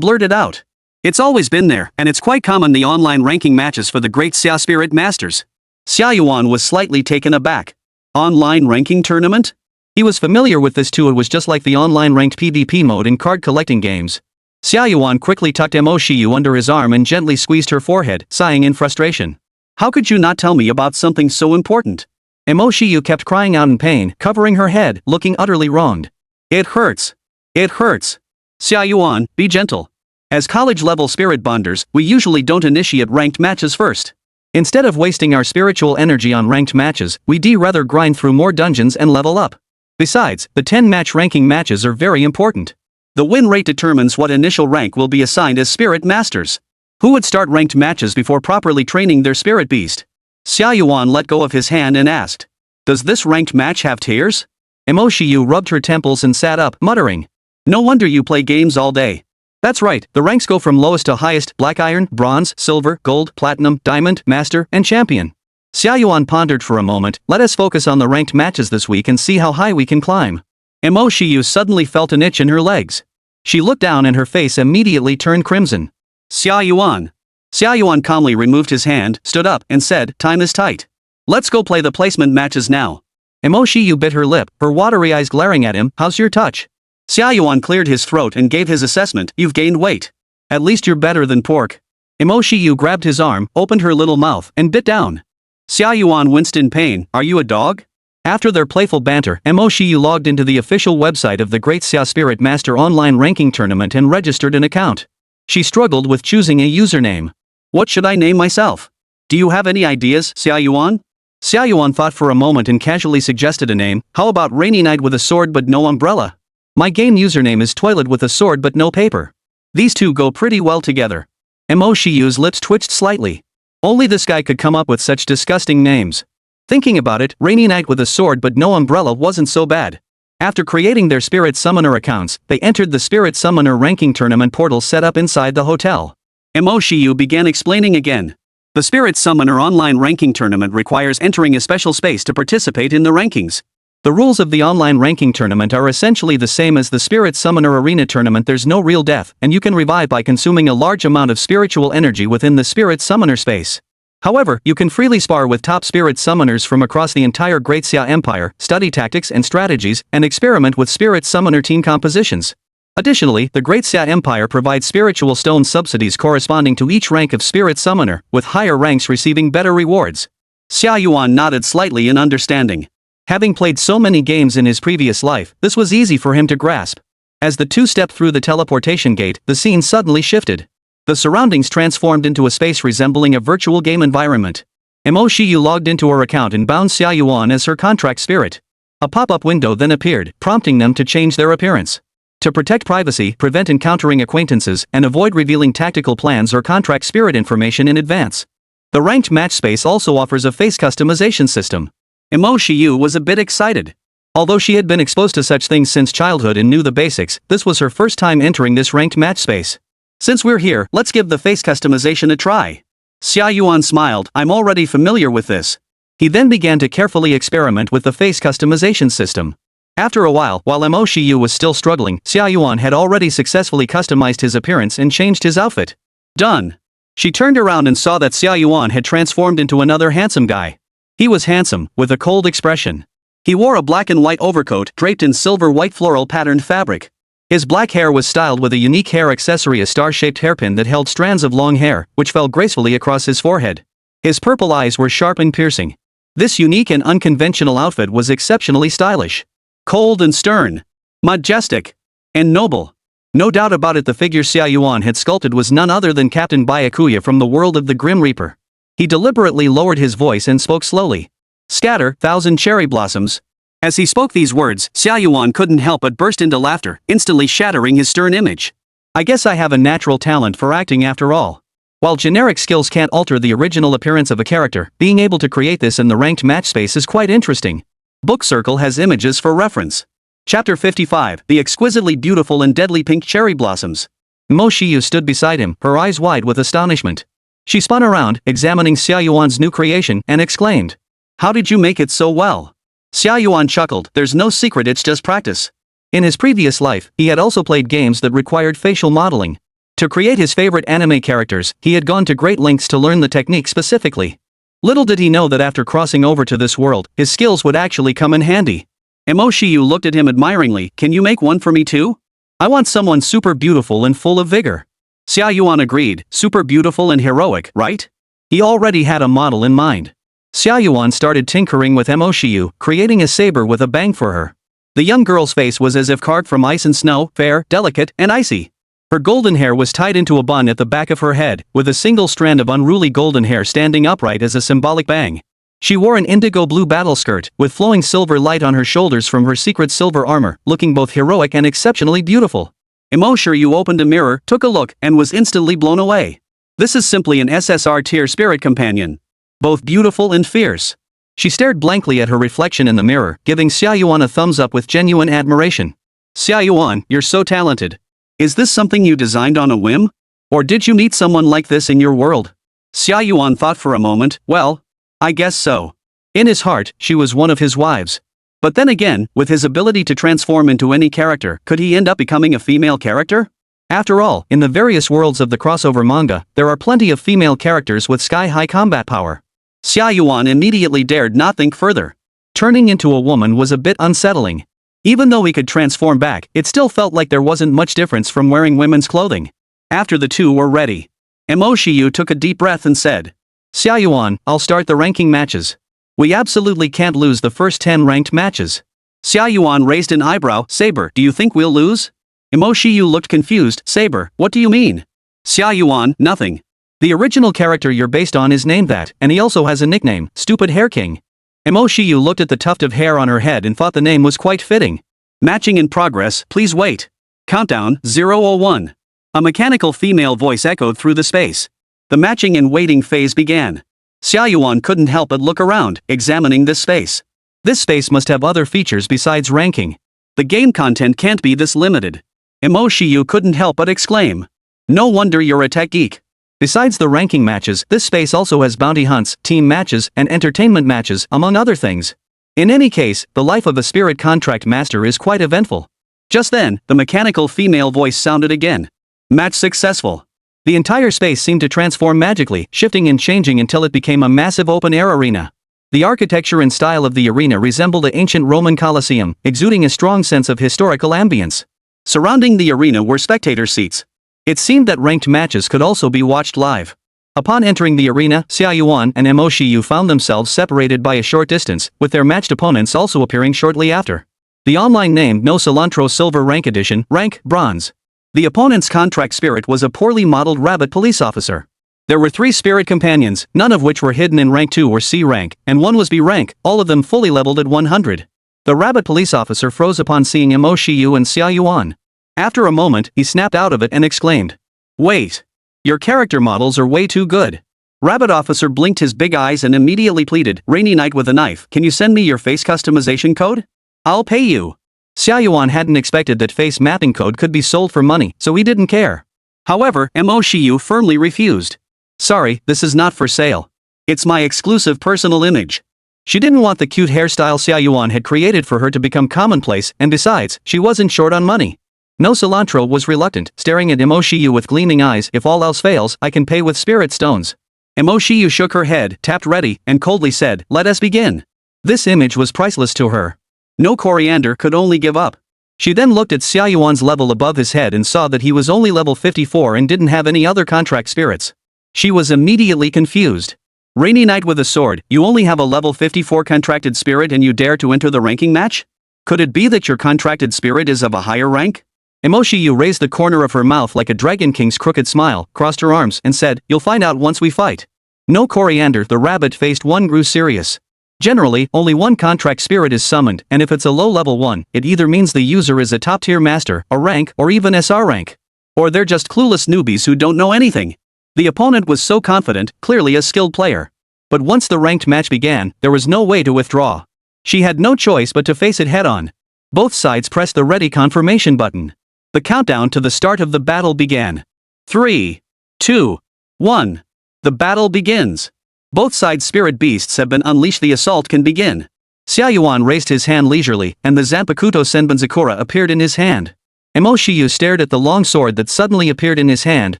S1: blurted out, "It's always been there, and it's quite common the online ranking matches for the Great Xia Spirit Masters." Xia Yuan was slightly taken aback. Online ranking tournament? He was familiar with this too. It was just like the online ranked PvP mode in card collecting games. Xia Yuan quickly tucked Mo Shiyu under his arm and gently squeezed her forehead, sighing in frustration. "How could you not tell me about something so important?" Mo Shiyu kept crying out in pain, covering her head, looking utterly wronged. "It hurts. It hurts. Xia Yuan, be gentle. As college-level spirit bonders, we usually don't initiate ranked matches first. Instead of wasting our spiritual energy on ranked matches, we rather grind through more dungeons and level up. Besides, the 10-match ranking matches are very important. The win rate determines what initial rank will be assigned as spirit masters. Who would start ranked matches before properly training their spirit beast?" Xia Yuan let go of his hand and asked, "Does this ranked match have tiers?" Mo Shiyu rubbed her temples and sat up, muttering, "No wonder you play games all day. That's right, the ranks go from lowest to highest: black iron, bronze, silver, gold, platinum, diamond, master, and champion." Xia Yuan pondered for a moment. "Let us focus on the ranked matches this week and see how high we can climb." Mo Shiyu suddenly felt an itch in her legs. She looked down and her face immediately turned crimson. "Xia Yuan." Xia Yuan calmly removed his hand, stood up, and said, "Time is tight. Let's go play the placement matches now." Mo Shiyu bit her lip, her watery eyes glaring at him. "How's your touch?" Xia Yuan cleared his throat and gave his assessment. "You've gained weight. At least you're better than pork." Mo Shiyu grabbed his arm, opened her little mouth, and bit down. Xia Yuan winced in pain. Are you a dog? After their playful banter, Mo Shiyu logged into the official website of the Great Xia Spirit Master online ranking tournament and registered an account. She struggled with choosing a username. What should I name myself? Do you have any ideas, Xia Yuan? Xia Yuan thought for a moment and casually suggested a name. How about Rainy Night with a sword but no umbrella? My game username is Toilet with a sword but no paper. These two go pretty well together. Mo Shiyu's lips twitched slightly. Only this guy could come up with such disgusting names. Thinking about it, Rainy Night with a sword but no umbrella wasn't so bad. After creating their Spirit Summoner accounts, they entered the Spirit Summoner ranking tournament portal set up inside the hotel. Mo Shiyu began explaining again. The Spirit Summoner online ranking tournament requires entering a special space to participate in the rankings. The rules of the online ranking tournament are essentially the same as the Spirit Summoner arena tournament. There's no real death, and you can revive by consuming a large amount of spiritual energy within the Spirit Summoner space. However, you can freely spar with top Spirit Summoners from across the entire Great Xia Empire, study tactics and strategies, and experiment with Spirit Summoner team compositions. Additionally, the Great Xia Empire provides spiritual stone subsidies corresponding to each rank of Spirit Summoner, with higher ranks receiving better rewards. Xia Yuan nodded slightly in understanding. Having played so many games in his previous life, this was easy for him to grasp. As the two stepped through the teleportation gate, the scene suddenly shifted. The surroundings transformed into a space resembling a virtual game environment. Mo Shiyu logged into her account and bound Xia Yuan as her contract spirit. A pop-up window then appeared, prompting them to change their appearance. To protect privacy, prevent encountering acquaintances, and avoid revealing tactical plans or contract spirit information in advance. The ranked match space also offers a face customization system. Mo Shiyu was a bit excited. Although she had been exposed to such things since childhood and knew the basics, this was her first time entering this ranked match space. Since we're here, let's give the face customization a try. Xia Yuan smiled. I'm already familiar with this. He then began to carefully experiment with the face customization system. After a while Mo Shiyu was still struggling, Xia Yuan had already successfully customized his appearance and changed his outfit. Done. She turned around and saw that Xia Yuan had transformed into another handsome guy. He was handsome, with a cold expression. He wore a black and white overcoat draped in silver-white floral patterned fabric. His black hair was styled with a unique hair accessory, a star-shaped hairpin that held strands of long hair, which fell gracefully across his forehead. His purple eyes were sharp and piercing. This unique and unconventional outfit was exceptionally stylish. Cold and stern. Majestic. And noble. No doubt about it, the figure Xia Yuan had sculpted was none other than Captain Byakuya from the world of the Grim Reaper. He deliberately lowered his voice and spoke slowly. Scatter, thousand cherry blossoms. As he spoke these words, Xia Yuan couldn't help but burst into laughter, instantly shattering his stern image. I guess I have a natural talent for acting after all. While generic skills can't alter the original appearance of a character, being able to create this in the ranked match space is quite interesting. Book Circle has images for reference. Chapter 55, The Exquisitely Beautiful and Deadly Pink Cherry Blossoms. Mo Shiyu stood beside him, her eyes wide with astonishment. She spun around, examining Xia Yuan's new creation, and exclaimed, "How did you make it so well?" Xia Yuan chuckled. There's no secret, it's just practice. In his previous life, he had also played games that required facial modeling. To create his favorite anime characters, he had gone to great lengths to learn the technique specifically. Little did he know that after crossing over to this world, his skills would actually come in handy. Mo Shiyu looked at him admiringly. Can you make one for me too? I want someone super beautiful and full of vigor. Xia Yuan agreed. Super beautiful and heroic, right? He already had a model in mind. Xia Yuan started tinkering with Mo Shiyu, creating a saber with a bang for her. The young girl's face was as if carved from ice and snow, fair, delicate, and icy. Her golden hair was tied into a bun at the back of her head, with a single strand of unruly golden hair standing upright as a symbolic bang. She wore an indigo blue battle skirt, with flowing silver light on her shoulders from her secret silver armor, looking both heroic and exceptionally beautiful. Mo Shiyu opened a mirror, took a look, and was instantly blown away. This is simply an SSR-tier spirit companion. Both beautiful and fierce. She stared blankly at her reflection in the mirror, giving Xia Yuan a thumbs up with genuine admiration. Xia Yuan, you're so talented. Is this something you designed on a whim? Or did you meet someone like this in your world? Xia Yuan thought for a moment. Well, I guess so. In his heart, she was one of his wives. But then again, with his ability to transform into any character, could he end up becoming a female character? After all, in the various worlds of the crossover manga, there are plenty of female characters with sky-high combat power. Xia Yuan immediately dared not think further. Turning into a woman was a bit unsettling. Even though he could transform back, it still felt like there wasn't much difference from wearing women's clothing. After the two were ready, Mo Shiyu took a deep breath and said, Xia Yuan, I'll start the ranking matches. We absolutely can't lose the first 10 ranked matches. Xia Yuan raised an eyebrow. Saber, do you think we'll lose? Mo Shiyu looked confused. Saber, what do you mean? Xia Yuan, nothing. The original character you're based on is named that, and he also has a nickname, Stupid Hair King. Mo Shiyu looked at the tuft of hair on her head and thought the name was quite fitting. Matching in progress, please wait. Countdown, 001. A mechanical female voice echoed through the space. The matching and waiting phase began. Xia Yuan couldn't help but look around, examining this space. This space must have other features besides ranking. The game content can't be this limited. Mo Shiyu couldn't help but exclaim. No wonder you're a tech geek. Besides the ranking matches, this space also has bounty hunts, team matches, and entertainment matches, among other things. In any case, the life of a spirit contract master is quite eventful. Just then, the mechanical female voice sounded again. Match successful. The entire space seemed to transform magically, shifting and changing until it became a massive open-air arena. The architecture and style of the arena resembled the ancient Roman Colosseum, exuding a strong sense of historical ambience. Surrounding the arena were spectator seats. It seemed that ranked matches could also be watched live. Upon entering the arena, Xia Yuan and Mo Shiyu found themselves separated by a short distance, with their matched opponents also appearing shortly after. The online name No Cilantro Silver Rank Edition, rank Bronze. The opponent's contract spirit was a poorly modeled rabbit police officer. There were 3 spirit companions, none of which were hidden in rank 2 or C rank, and one was B rank, all of them fully leveled at 100. The rabbit police officer froze upon seeing Mo Shiyu and Xia Yuan. After a moment, he snapped out of it and exclaimed. Wait. Your character models are way too good. Rabbit officer blinked his big eyes and immediately pleaded, Rainy Night with a knife, can you send me your face customization code? I'll pay you. Xia Yuan hadn't expected that face mapping code could be sold for money, so he didn't care. However, Mo Shiyu firmly refused. Sorry, this is not for sale. It's my exclusive personal image. She didn't want the cute hairstyle Xia Yuan had created for her to become commonplace, and besides, she wasn't short on money. No Cilantro was reluctant, staring at Mo Shiyu with gleaming eyes. If all else fails, I can pay with spirit stones. Mo Shiyu shook her head, tapped ready, and coldly said, let us begin. This image was priceless to her. No coriander could only give up. She then looked at Xia Yuan's level above his head and saw that he was only level 54 and didn't have any other contract spirits. She was immediately confused. Rainy Night with a sword, you only have a level 54 contracted spirit and you dare to enter the ranking match? Could it be that your contracted spirit is of a higher rank? Mo Shiyu raised the corner of her mouth like a Dragon King's crooked smile, crossed her arms, and said, you'll find out once we fight. No coriander. The rabbit-faced one grew serious. Generally, only one contract spirit is summoned, and if it's a low-level one, it either means the user is a top-tier master, a rank, or even SR rank. Or they're just clueless newbies who don't know anything. The opponent was so confident, clearly a skilled player. But once the ranked match began, there was no way to withdraw. She had no choice but to face it head-on. Both sides pressed the ready confirmation button. The countdown to the start of the battle began. 3, 2, 1. The battle begins. Both sides' spirit beasts have been unleashed. The assault can begin. Xia Yuan raised his hand leisurely, and the Zanpakuto Senbonzakura appeared in his hand. Mo Shiyu stared at the long sword that suddenly appeared in his hand,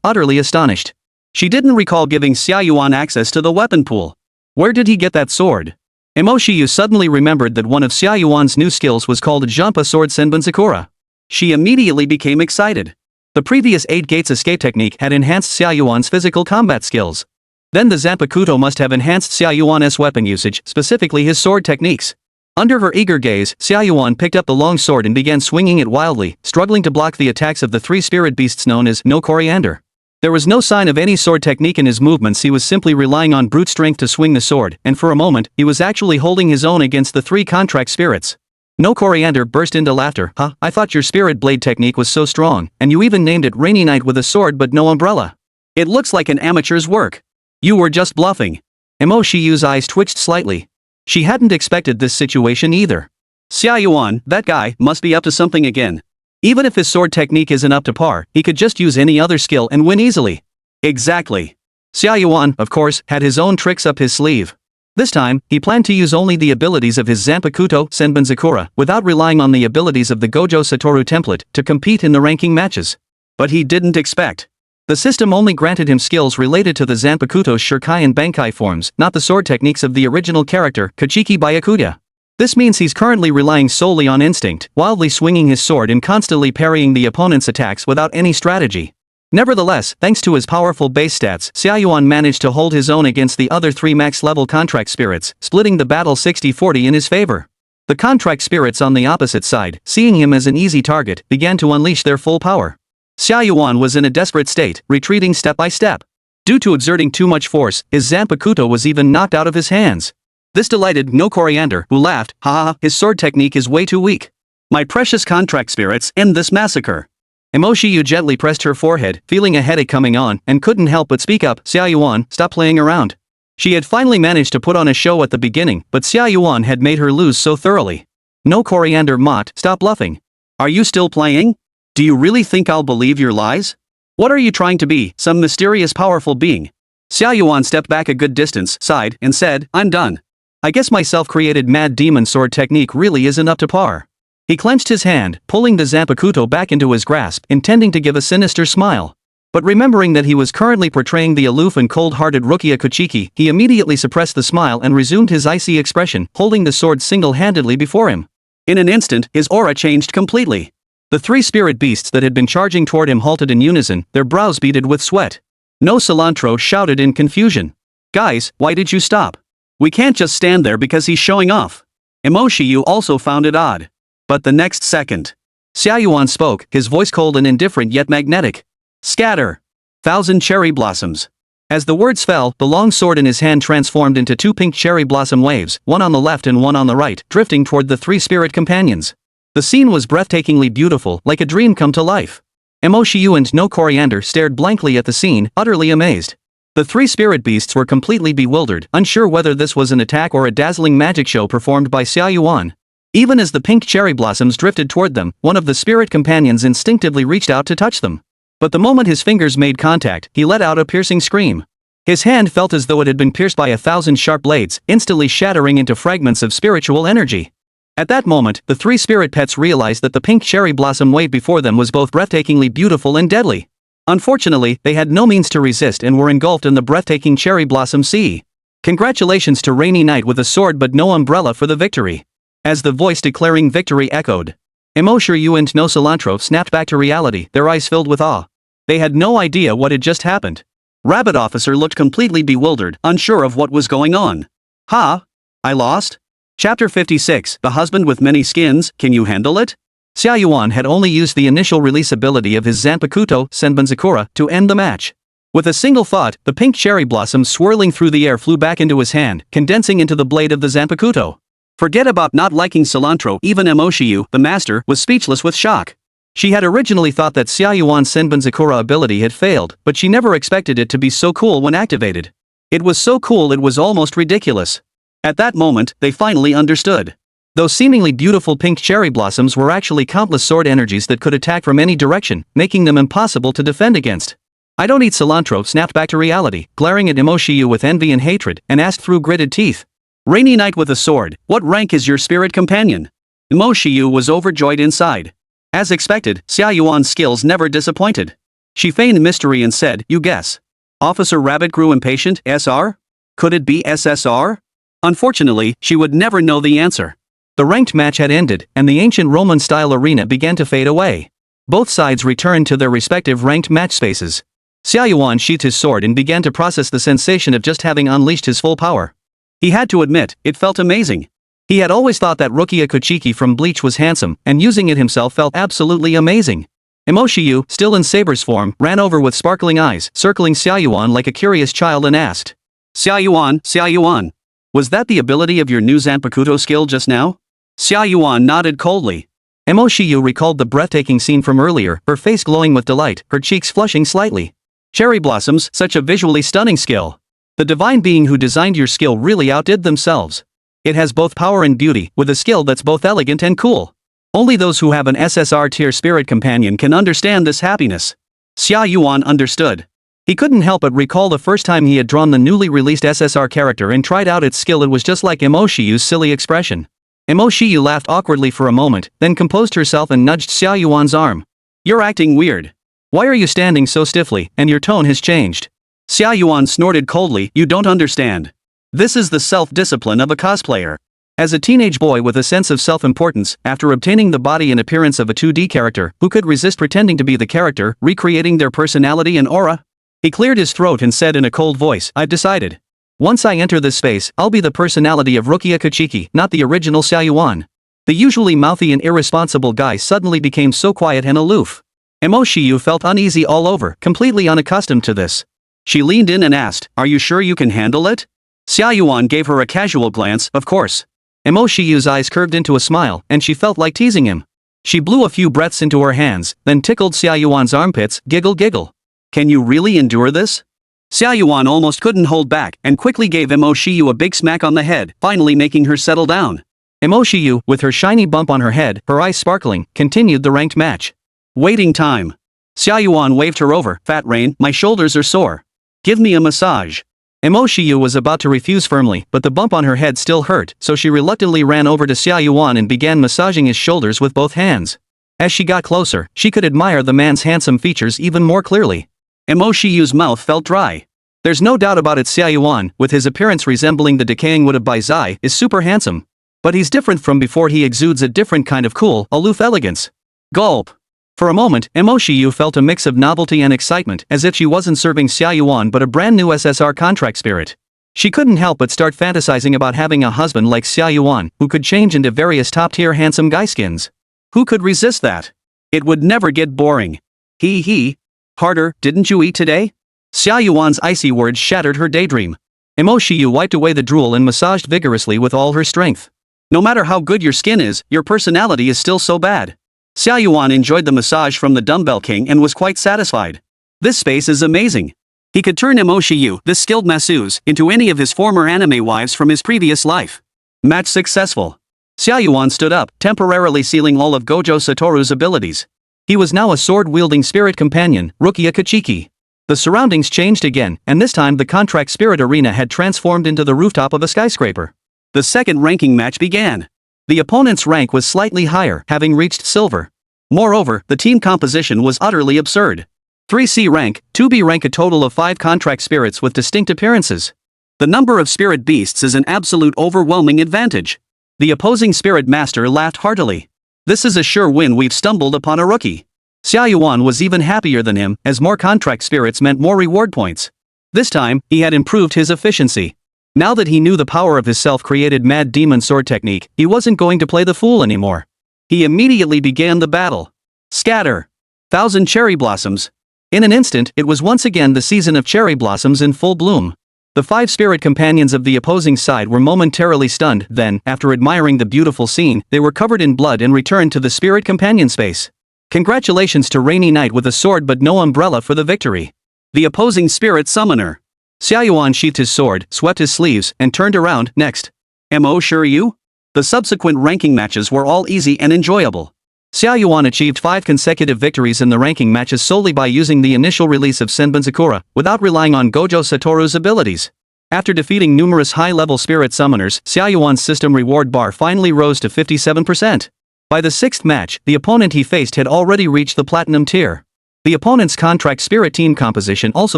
S1: utterly astonished. She didn't recall giving Xia Yuan access to the weapon pool. Where did he get that sword? Mo Shiyu suddenly remembered that one of Xia Yuan's new skills was called Jampa Sword Senbonzakura. She immediately became excited. The previous 8 gates escape technique had enhanced Xia Yuan's physical combat skills. Then the Zanpakuto must have enhanced Xia Yuan's weapon usage, specifically his sword techniques. Under her eager gaze, Xia Yuan picked up the long sword and began swinging it wildly, struggling to block the attacks of the 3 spirit beasts known as No Coriander. There was no sign of any sword technique in his movements. He was simply relying on brute strength to swing the sword, and for a moment, he was actually holding his own against the 3 contract spirits. No Coriander burst into laughter. Huh, I thought your spirit blade technique was so strong, and you even named it Rainy Night with a sword but no umbrella. It looks like an amateur's work. You were just bluffing. Mo Shiyu's eyes twitched slightly. She hadn't expected this situation either. Xia Yuan, that guy, must be up to something again. Even if his sword technique isn't up to par, he could just use any other skill and win easily. Exactly. Xia Yuan, of course, had his own tricks up his sleeve. This time, he planned to use only the abilities of his Zanpakuto Senbonzakura, without relying on the abilities of the Gojo Satoru template, to compete in the ranking matches. But he didn't expect. The system only granted him skills related to the Zanpakuto's Shurikai and Bankai forms, not the sword techniques of the original character, Kachiki Byakuya. This means he's currently relying solely on instinct, wildly swinging his sword and constantly parrying the opponent's attacks without any strategy. Nevertheless, thanks to his powerful base stats, Xia Yuan managed to hold his own against the other 3 max-level contract spirits, splitting the battle 60-40 in his favor. The contract spirits on the opposite side, seeing him as an easy target, began to unleash their full power. Xia Yuan was in a desperate state, retreating step by step. Due to exerting too much force, his Zanpakuto was even knocked out of his hands. This delighted No Coriander, who laughed, "Ha, his sword technique is way too weak. My precious contract spirits, end this massacre." Mo Shiyu gently pressed her forehead, feeling a headache coming on, and couldn't help but speak up, "Xia Yuan, stop playing around." She had finally managed to put on a show at the beginning, but Xia Yuan had made her lose so thoroughly. No Coriander mocked, "Stop bluffing. Are you still playing? Do you really think I'll believe your lies? What are you trying to be, some mysterious powerful being?" Xia Yuan stepped back a good distance, sighed, and said, "I'm done. I guess my self-created mad demon sword technique really isn't up to par." He clenched his hand, pulling the Zanpakuto back into his grasp, intending to give a sinister smile. But remembering that he was currently portraying the aloof and cold-hearted Rukia Kuchiki, he immediately suppressed the smile and resumed his icy expression, holding the sword single-handedly before him. In an instant, his aura changed completely. The 3 spirit beasts that had been charging toward him halted in unison, their brows beaded with sweat. No Cilantro shouted in confusion. "Guys, why did you stop? We can't just stand there because he's showing off." Mo Shiyu also found it odd. But the next second, Xia Yuan spoke, his voice cold and indifferent yet magnetic. "Scatter. 1,000 cherry blossoms." As the words fell, the long sword in his hand transformed into 2 pink cherry blossom waves, one on the left and one on the right, drifting toward the 3 spirit companions. The scene was breathtakingly beautiful, like a dream come to life. Mo Shiyu and No Coriander stared blankly at the scene, utterly amazed. The 3 spirit beasts were completely bewildered, unsure whether this was an attack or a dazzling magic show performed by Xia Yuan. Even as the pink cherry blossoms drifted toward them, one of the spirit companions instinctively reached out to touch them. But the moment his fingers made contact, he let out a piercing scream. His hand felt as though it had been pierced by 1,000 sharp blades, instantly shattering into fragments of spiritual energy. At that moment, the 3 spirit pets realized that the pink cherry blossom wave before them was both breathtakingly beautiful and deadly. Unfortunately, they had no means to resist and were engulfed in the breathtaking cherry blossom sea. Congratulations to Rainy Knight with a sword but no umbrella for the victory. As the voice declaring victory echoed, Mo Shiyu and No Cilantro snapped back to reality, their eyes filled with awe. They had no idea what had just happened. Rabbit Officer looked completely bewildered, unsure of what was going on. "Ha? I lost?" Chapter 56, The Husband with Many Skins, Can You Handle It? Xia Yuan had only used the initial release ability of his Zanpakuto, Senbonzakura, to end the match. With a single thought, the pink cherry blossoms swirling through the air flew back into his hand, condensing into the blade of the Zanpakuto. Forget about not liking Cilantro, even Mo Shiyu, the master, was speechless with shock. She had originally thought that Xia Yuan's Senbonzakura ability had failed, but she never expected it to be so cool when activated. It was so cool it was almost ridiculous. At that moment, they finally understood. Those seemingly beautiful pink cherry blossoms were actually countless sword energies that could attack from any direction, making them impossible to defend against. "I don't eat Cilantro," snapped back to reality, glaring at Mo Shiyu with envy and hatred, and asked through gritted teeth. "Rainy Knight with a sword, what rank is your spirit companion?" Mo Shiyu was overjoyed inside. As expected, Xia Yuan's skills never disappointed. She feigned mystery and said, "You guess." Officer Rabbit grew impatient. "SR? Could it be SSR?" Unfortunately, she would never know the answer. The ranked match had ended, and the ancient Roman-style arena began to fade away. Both sides returned to their respective ranked match spaces. Xia Yuan sheathed his sword and began to process the sensation of just having unleashed his full power. He had to admit, it felt amazing. He had always thought that Rukia Kuchiki from Bleach was handsome, and using it himself felt absolutely amazing. Mo Shiyu, still in Saber's form, ran over with sparkling eyes, circling Xia Yuan like a curious child and asked, Xia Yuan, was that the ability of your new Zanpakuto skill just now?" Xia Yuan nodded coldly. Mo Shiyu recalled the breathtaking scene from earlier, her face glowing with delight, her cheeks flushing slightly. "Cherry blossoms, such a visually stunning skill. The divine being who designed your skill really outdid themselves. It has both power and beauty, with a skill that's both elegant and cool. Only those who have an SSR-tier spirit companion can understand this happiness." Xia Yuan understood. He couldn't help but recall the first time he had drawn the newly released SSR character and tried out its skill. It was just like Mo Shiyu's silly expression. Mo Shiyu laughed awkwardly for a moment, then composed herself and nudged Xia Yuan's arm. "You're acting weird. Why are you standing so stiffly, and your tone has changed?" Xia Yuan snorted coldly, "You don't understand. This is the self-discipline of a cosplayer. As a teenage boy with a sense of self-importance, after obtaining the body and appearance of a 2D character, who could resist pretending to be the character, recreating their personality and aura? He cleared his throat and said in a cold voice, I've decided. Once I enter this space, I'll be the personality of Rukia Kachiki, not the original Xia Yuan. The usually mouthy and irresponsible guy suddenly became so quiet and aloof. Mo Shiyu felt uneasy all over, completely unaccustomed to this. She leaned in and asked, Are you sure you can handle it? Xia Yuan gave her a casual glance, of course. Mo Shiyu's eyes curved into a smile, and she felt like teasing him. She blew a few breaths into her hands, then tickled Xia Yuan's armpits, giggle. Can you really endure this? Xia Yuan almost couldn't hold back, and quickly gave Mo Shiyu a big smack on the head, finally making her settle down. Mo Shiyu, with her shiny bump on her head, her eyes sparkling, continued the ranked match. Waiting time. Xia Yuan waved her over, Fat Rain, my shoulders are sore. Give me a massage. Mo Shiyu was about to refuse firmly, but the bump on her head still hurt, so she reluctantly ran over to Xia Yuan and began massaging his shoulders with both hands. As she got closer, she could admire the man's handsome features even more clearly. Mo Shiyu's mouth felt dry. There's no doubt about it, Xia Yuan, with his appearance resembling the decaying wood of Bai Zai, is super handsome. But he's different from before. He exudes a different kind of cool, aloof elegance. Gulp. For a moment, Mo Shiyu felt a mix of novelty and excitement, as if she wasn't serving Xia Yuan but a brand new SSR contract spirit. She couldn't help but start fantasizing about having a husband like Xia Yuan, who could change into various top-tier handsome guy skins. Who could resist that? It would never get boring. Hee. Harder, didn't you eat today? Xia Yuan's icy words shattered her daydream. Mo Shiyu wiped away the drool and massaged vigorously with all her strength. No matter how good your skin is, your personality is still so bad. Xia Yuan enjoyed the massage from the dumbbell king and was quite satisfied. This space is amazing. He could turn Mo Shiyu, this skilled masseuse, into any of his former anime wives from his previous life. Match successful. Xia Yuan stood up, temporarily sealing all of Gojo Satoru's abilities. He was now a sword-wielding spirit companion, Rukia Kachiki. The surroundings changed again, and this time the contract spirit arena had transformed into the rooftop of a skyscraper. The second ranking match began. The opponent's rank was slightly higher, having reached silver. Moreover, the team composition was utterly absurd. 3C rank, 2B rank, a total of 5 contract spirits with distinct appearances. The number of spirit beasts is an absolute overwhelming advantage. The opposing spirit master laughed heartily. This is a sure win, we've stumbled upon a rookie. Xia Yuan was even happier than him, as more contract spirits meant more reward points. This time, he had improved his efficiency. Now that he knew the power of his self-created mad demon sword technique, he wasn't going to play the fool anymore. He immediately began the battle. Scatter. 1,000 cherry blossoms. In an instant, it was once again the season of cherry blossoms in full bloom. The 5 spirit companions of the opposing side were momentarily stunned, then, after admiring the beautiful scene, they were covered in blood and returned to the spirit companion space. Congratulations to Rainy Knight with a sword but no umbrella for the victory. The opposing spirit summoner. Xia Yuan sheathed his sword, swept his sleeves, and turned around. Next. Mo Shiyu? The subsequent ranking matches were all easy and enjoyable. Xia Yuan achieved 5 consecutive victories in the ranking matches solely by using the initial release of Senbon Sakura, without relying on Gojo Satoru's abilities. After defeating numerous high-level spirit summoners, Xia Yuan's system reward bar finally rose to 57%. By the 6th match, the opponent he faced had already reached the platinum tier. The opponent's contract spirit team composition also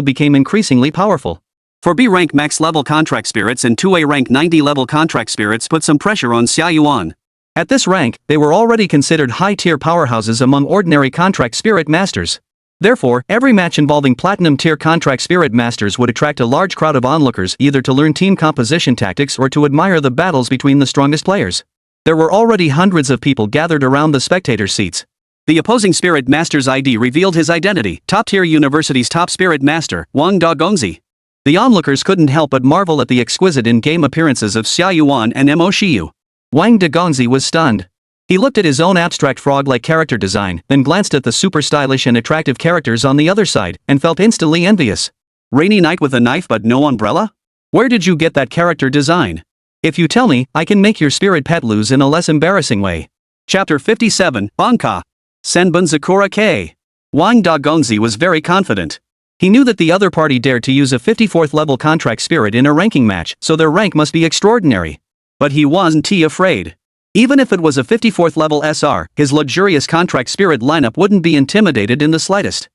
S1: became increasingly powerful. 4B rank max level contract spirits and 2A rank 90 level contract spirits put some pressure on Xia Yuan. At this rank, they were already considered high-tier powerhouses among ordinary contract spirit masters. Therefore, every match involving platinum-tier contract spirit masters would attract a large crowd of onlookers either to learn team composition tactics or to admire the battles between the strongest players. There were already hundreds of people gathered around the spectator seats. The opposing spirit master's ID revealed his identity, top-tier university's top spirit master, Wang Dagongzi. The onlookers couldn't help but marvel at the exquisite in-game appearances of Xia Yuan and Mo Shiyu. Wang Dagongzi was stunned. He looked at his own abstract frog-like character design, then glanced at the super stylish and attractive characters on the other side, and felt instantly envious. Rainy Knight with a knife but no umbrella? Where did you get that character design? If you tell me, I can make your spirit pet lose in a less embarrassing way. Chapter 57, Banka. Senbon Sakura K. Wang Dagongzi was very confident. He knew that the other party dared to use a 54th level contract spirit in a ranking match, so their rank must be extraordinary. But he wasn't afraid. Even if it was a 54th level SR, his luxurious contract spirit lineup wouldn't be intimidated in the slightest.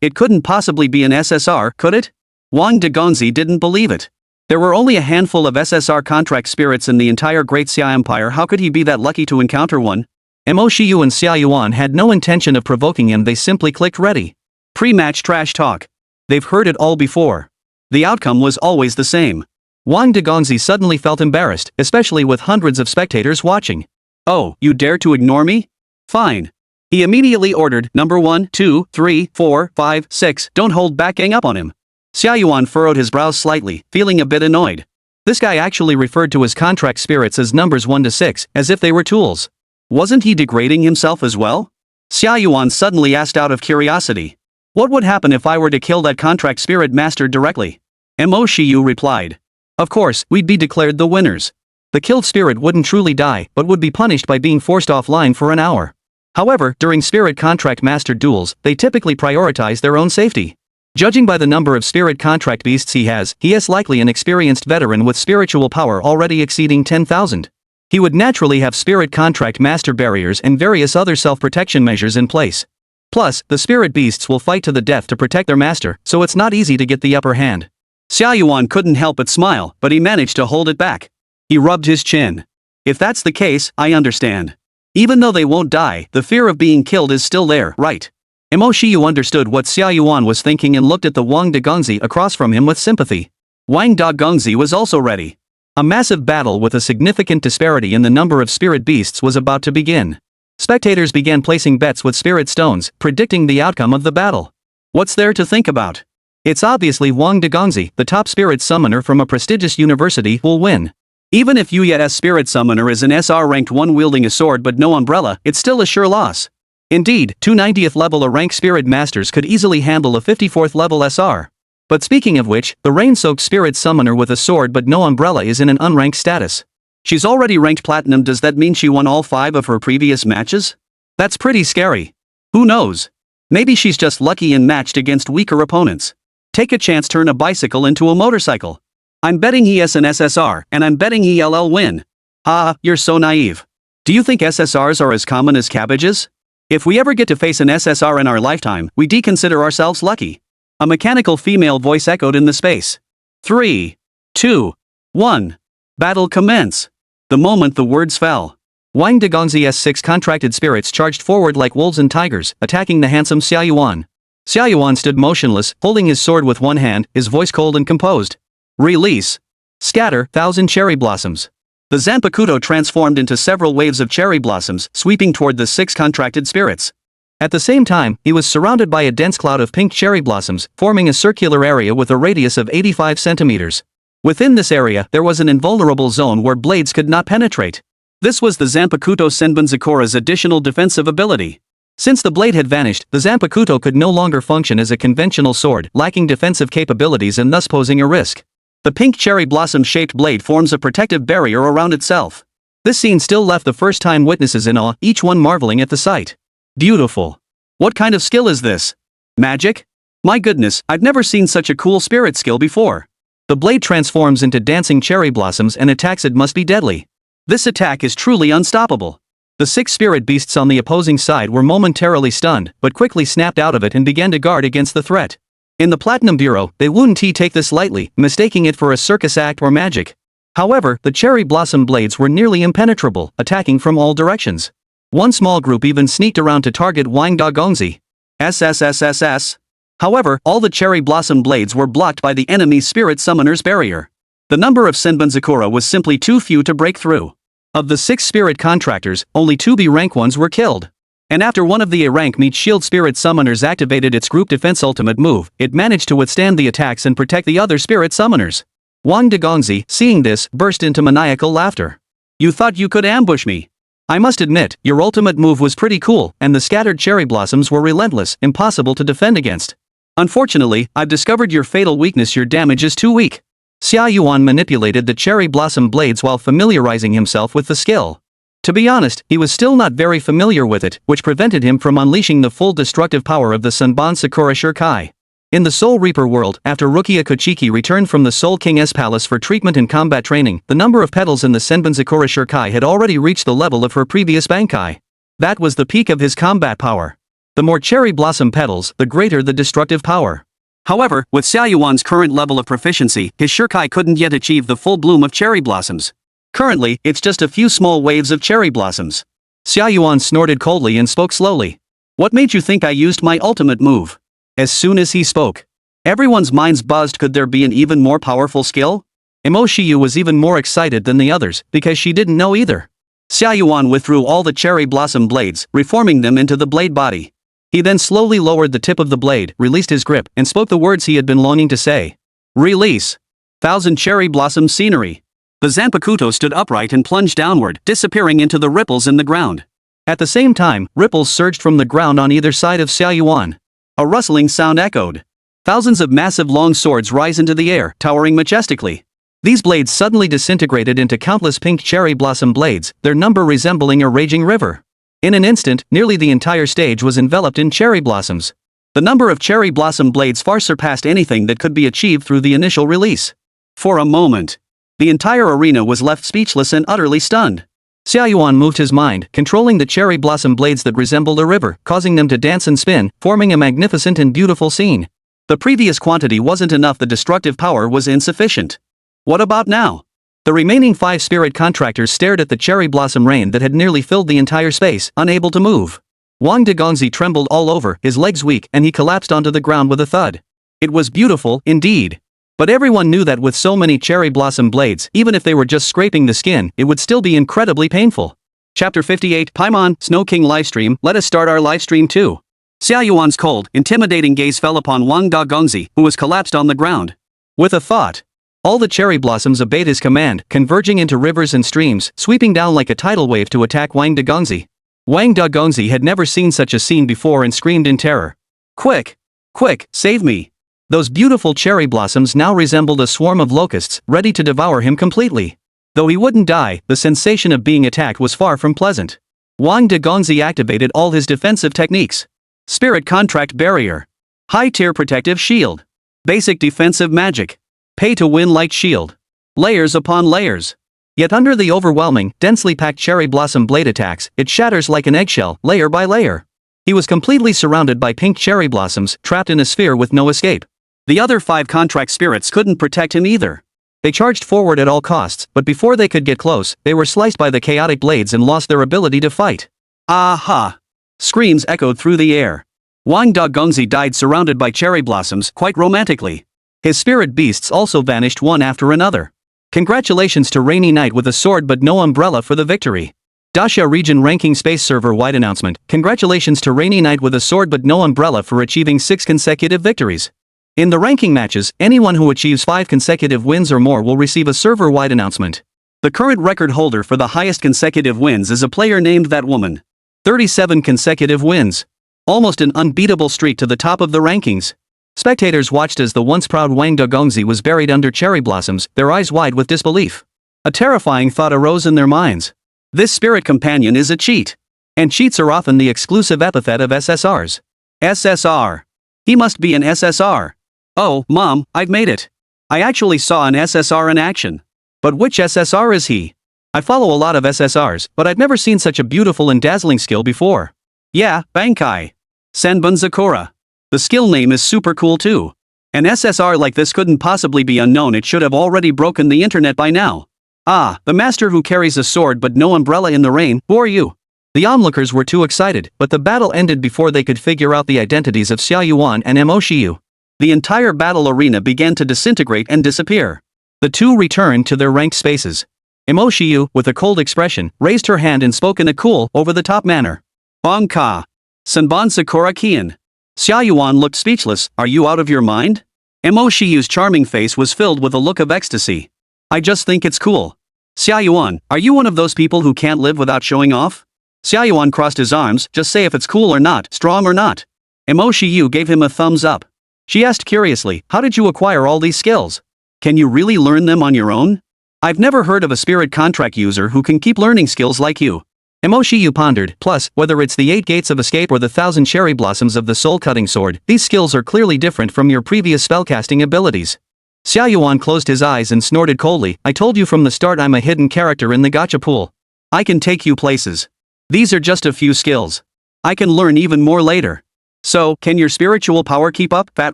S1: It couldn't possibly be an SSR, could it? Wang Dagongzi didn't believe it. There were only a handful of SSR contract spirits in the entire Great Xia Empire. How could he be that lucky to encounter one? Mo Shiyu and Xia Yuan had no intention of provoking him, they simply clicked ready. Pre-match trash talk. They've heard it all before. The outcome was always the same. Wang Degongzi suddenly felt embarrassed, especially with hundreds of spectators watching. Oh, you dare to ignore me? Fine. He immediately ordered, number 1, 2, 3, 4, 5, 6, don't hold back, gang up on him. Xia Yuan furrowed his brows slightly, feeling a bit annoyed. This guy actually referred to his contract spirits as numbers 1 to 6, as if they were tools. Wasn't he degrading himself as well? Xia Yuan suddenly asked out of curiosity. What would happen if I were to kill that contract spirit master directly? Mo Shiyu replied. Of course, we'd be declared the winners. The killed spirit wouldn't truly die, but would be punished by being forced offline for an hour. However, during spirit contract master duels, they typically prioritize their own safety. Judging by the number of spirit contract beasts he is likely an experienced veteran with spiritual power already exceeding 10,000. He would naturally have spirit contract master barriers and various other self-protection measures in place. Plus, the spirit beasts will fight to the death to protect their master, so it's not easy to get the upper hand. Xia Yuan couldn't help but smile, but he managed to hold it back. He rubbed his chin. If that's the case, I understand. Even though they won't die, the fear of being killed is still there, right? Mo Shiyu understood what Xia Yuan was thinking and looked at the Wang Degongzi across from him with sympathy. Wang Degongzi was also ready. A massive battle with a significant disparity in the number of spirit beasts was about to begin. Spectators began placing bets with spirit stones, predicting the outcome of the battle. What's there to think about? It's obviously Wang Degongzi, the top spirit summoner from a prestigious university, will win. Even if Yuya's spirit summoner is an SR ranked 1 wielding a sword but no umbrella, it's still a sure loss. Indeed, 290th level rank spirit masters could easily handle a 54th level SR. But speaking of which, the rain-soaked spirit summoner with a sword but no umbrella is in an unranked status. She's already ranked platinum. Does that mean she won all 5 of her previous matches? That's pretty scary. Who knows? Maybe she's just lucky and matched against weaker opponents. Take a chance, turn a bicycle into a motorcycle. I'm betting he's an SSR, and I'm betting he'll win. Ah, you're so naive. Do you think SSRs are as common as cabbages? If we ever get to face an SSR in our lifetime, we deconsider ourselves lucky. A mechanical female voice echoed in the space. 3, 2, 1. Battle commence. The moment the words fell, Wang Degongzi's 6 contracted spirits charged forward like wolves and tigers, attacking the handsome Xia Yuan. Xia Yuan stood motionless, holding his sword with one hand, his voice cold and composed. Release. Scatter, 1,000 cherry blossoms. The Zanpakuto transformed into several waves of cherry blossoms, sweeping toward the 6 contracted spirits. At the same time, he was surrounded by a dense cloud of pink cherry blossoms, forming a circular area with a radius of 85 centimeters. Within this area, there was an invulnerable zone where blades could not penetrate. This was the Zanpakuto Senbunzakura's additional defensive ability. Since the blade had vanished, the Zanpakuto could no longer function as a conventional sword, lacking defensive capabilities and thus posing a risk. The pink cherry blossom-shaped blade forms a protective barrier around itself. This scene still left the first-time witnesses in awe, each one marveling at the sight. Beautiful. What kind of skill is this? Magic? My goodness, I've never seen such a cool spirit skill before. The blade transforms into dancing cherry blossoms and attacks. It must be deadly. This attack is truly unstoppable. The 6 spirit beasts on the opposing side were momentarily stunned, but quickly snapped out of it and began to guard against the threat. In the Platinum Bureau, they wouldn't take this lightly, mistaking it for a circus act or magic. However, the cherry blossom blades were nearly impenetrable, attacking from all directions. One small group even sneaked around to target Wang Degongzi. SSSSS. However, all the cherry blossom blades were blocked by the enemy spirit summoner's barrier. The number of Senbunzakura was simply too few to break through. Of the 6 spirit contractors, only 2 B rank ones were killed. And after one of the A rank meat shield spirit summoners activated its group defense ultimate move, it managed to withstand the attacks and protect the other spirit summoners. Wang Degongzi, seeing this, burst into maniacal laughter. You thought you could ambush me? I must admit, your ultimate move was pretty cool, and the scattered cherry blossoms were relentless, impossible to defend against. Unfortunately, I've discovered your fatal weakness. Your damage is too weak. Xia Yuan manipulated the cherry blossom blades while familiarizing himself with the skill. To be honest, he was still not very familiar with it, which prevented him from unleashing the full destructive power of the Senbon Sakura Shurikai. In the Soul Reaper world, after Rukia Kochiki returned from the Soul King's palace for treatment and combat training, the number of petals in the Senbon Sakura Shurikai had already reached the level of her previous Bankai. That was the peak of his combat power. The more cherry blossom petals, the greater the destructive power. However, with Xia Yuan's current level of proficiency, his Shirkai couldn't yet achieve the full bloom of cherry blossoms. Currently, it's just a few small waves of cherry blossoms. Xia Yuan snorted coldly and spoke slowly. What made you think I used my ultimate move? As soon as he spoke, everyone's minds buzzed. Could there be an even more powerful skill? Mo Shiyu was even more excited than the others, because she didn't know either. Xia Yuan withdrew all the cherry blossom blades, reforming them into the blade body. He then slowly lowered the tip of the blade, released his grip, and spoke the words he had been longing to say. Release. 1,000 cherry blossom scenery. The Zanpakuto stood upright and plunged downward, disappearing into the ripples in the ground. At the same time, ripples surged from the ground on either side of Xia Yuan. A rustling sound echoed. Thousands of massive long swords rise into the air, towering majestically. These blades suddenly disintegrated into countless pink cherry blossom blades, their number resembling a raging river. In an instant, nearly the entire stage was enveloped in cherry blossoms. The number of cherry blossom blades far surpassed anything that could be achieved through the initial release. For a moment, the entire arena was left speechless and utterly stunned. Xia Yuan moved his mind, controlling the cherry blossom blades that resembled a river, causing them to dance and spin, forming a magnificent and beautiful scene. The previous quantity wasn't enough. The destructive power was insufficient. What about now? The remaining 5 spirit contractors stared at the cherry blossom rain that had nearly filled the entire space, unable to move. Wang Degongzi trembled all over, his legs weak, and he collapsed onto the ground with a thud. It was beautiful, indeed. But everyone knew that with so many cherry blossom blades, even if they were just scraping the skin, it would still be incredibly painful. Chapter 58 Paimon, Snow King livestream. Let us start our livestream too. Xia Yuan's cold, intimidating gaze fell upon Wang Degongzi, who was collapsed on the ground. With a thought, all the cherry blossoms obeyed his command, converging into rivers and streams, sweeping down like a tidal wave to attack Wang Degongzi. Wang Degongzi had never seen such a scene before and screamed in terror. Quick! Quick, save me! Those beautiful cherry blossoms now resembled a swarm of locusts, ready to devour him completely. Though he wouldn't die, the sensation of being attacked was far from pleasant. Wang Degongzi activated all his defensive techniques. Spirit Contract Barrier. High-tier Protective Shield. Basic Defensive Magic. Pay-to-win Light Shield. Layers upon layers. Yet under the overwhelming, densely packed cherry blossom blade attacks, it shatters like an eggshell, layer by layer. He was completely surrounded by pink cherry blossoms, trapped in a sphere with no escape. The other 5 contract spirits couldn't protect him either. They charged forward at all costs, but before they could get close, they were sliced by the chaotic blades and lost their ability to fight. Aha! Screams echoed through the air. Wang Degongzi died surrounded by cherry blossoms, quite romantically. His spirit beasts also vanished one after another. Congratulations to Rainy Knight with a sword but no umbrella for the victory. Dacia Region Ranking Space Server-wide announcement. Congratulations to Rainy Knight with a sword but no umbrella for achieving 6 consecutive victories. In the ranking matches, anyone who achieves 5 consecutive wins or more will receive a server-wide announcement. The current record holder for the highest consecutive wins is a player named That Woman. 37 consecutive wins. Almost an unbeatable streak to the top of the rankings. Spectators watched as the once proud Wang Degongzi was buried under cherry blossoms, their eyes wide with disbelief. A terrifying thought arose in their minds. This spirit companion is a cheat. And cheats are often the exclusive epithet of SSRs. SSR. He must be an SSR. Oh, Mom, I've made it. I actually saw an SSR in action. But which SSR is he? I follow a lot of SSRs, but I've never seen such a beautiful and dazzling skill before. Yeah, Bankai. Senbun Zakura. The skill name is super cool too. An SSR like this couldn't possibly be unknown. It should have already broken the internet by now. Ah, the master who carries a sword but no umbrella in the rain, who are you? The onlookers were too excited, but the battle ended before they could figure out the identities of Xia Yuan and Mo Shiyu. The entire battle arena began to disintegrate and disappear. The two returned to their ranked spaces. Mo Shiyu, with a cold expression, raised her hand and spoke in a cool, over-the-top manner. Bongka. Senbon Sakura Kian. Xia Yuan looked speechless. Are you out of your mind? Mo Shiyu's charming face was filled with a look of ecstasy. I just think it's cool. Xia Yuan, are you one of those people who can't live without showing off? Xia Yuan crossed his arms. Just say if it's cool or not, strong or not. Mo Shiyu gave him a thumbs up. She asked curiously, how did you acquire all these skills? Can you really learn them on your own? I've never heard of a spirit contract user who can keep learning skills like you. Mo Shiyu pondered. Plus, whether it's the 8 gates of escape or the 1,000 cherry blossoms of the soul-cutting sword, these skills are clearly different from your previous spellcasting abilities. Xia Yuan closed his eyes and snorted coldly. I told you from the start I'm a hidden character in the gacha pool. I can take you places. These are just a few skills. I can learn even more later. So, can your spiritual power keep up, Fat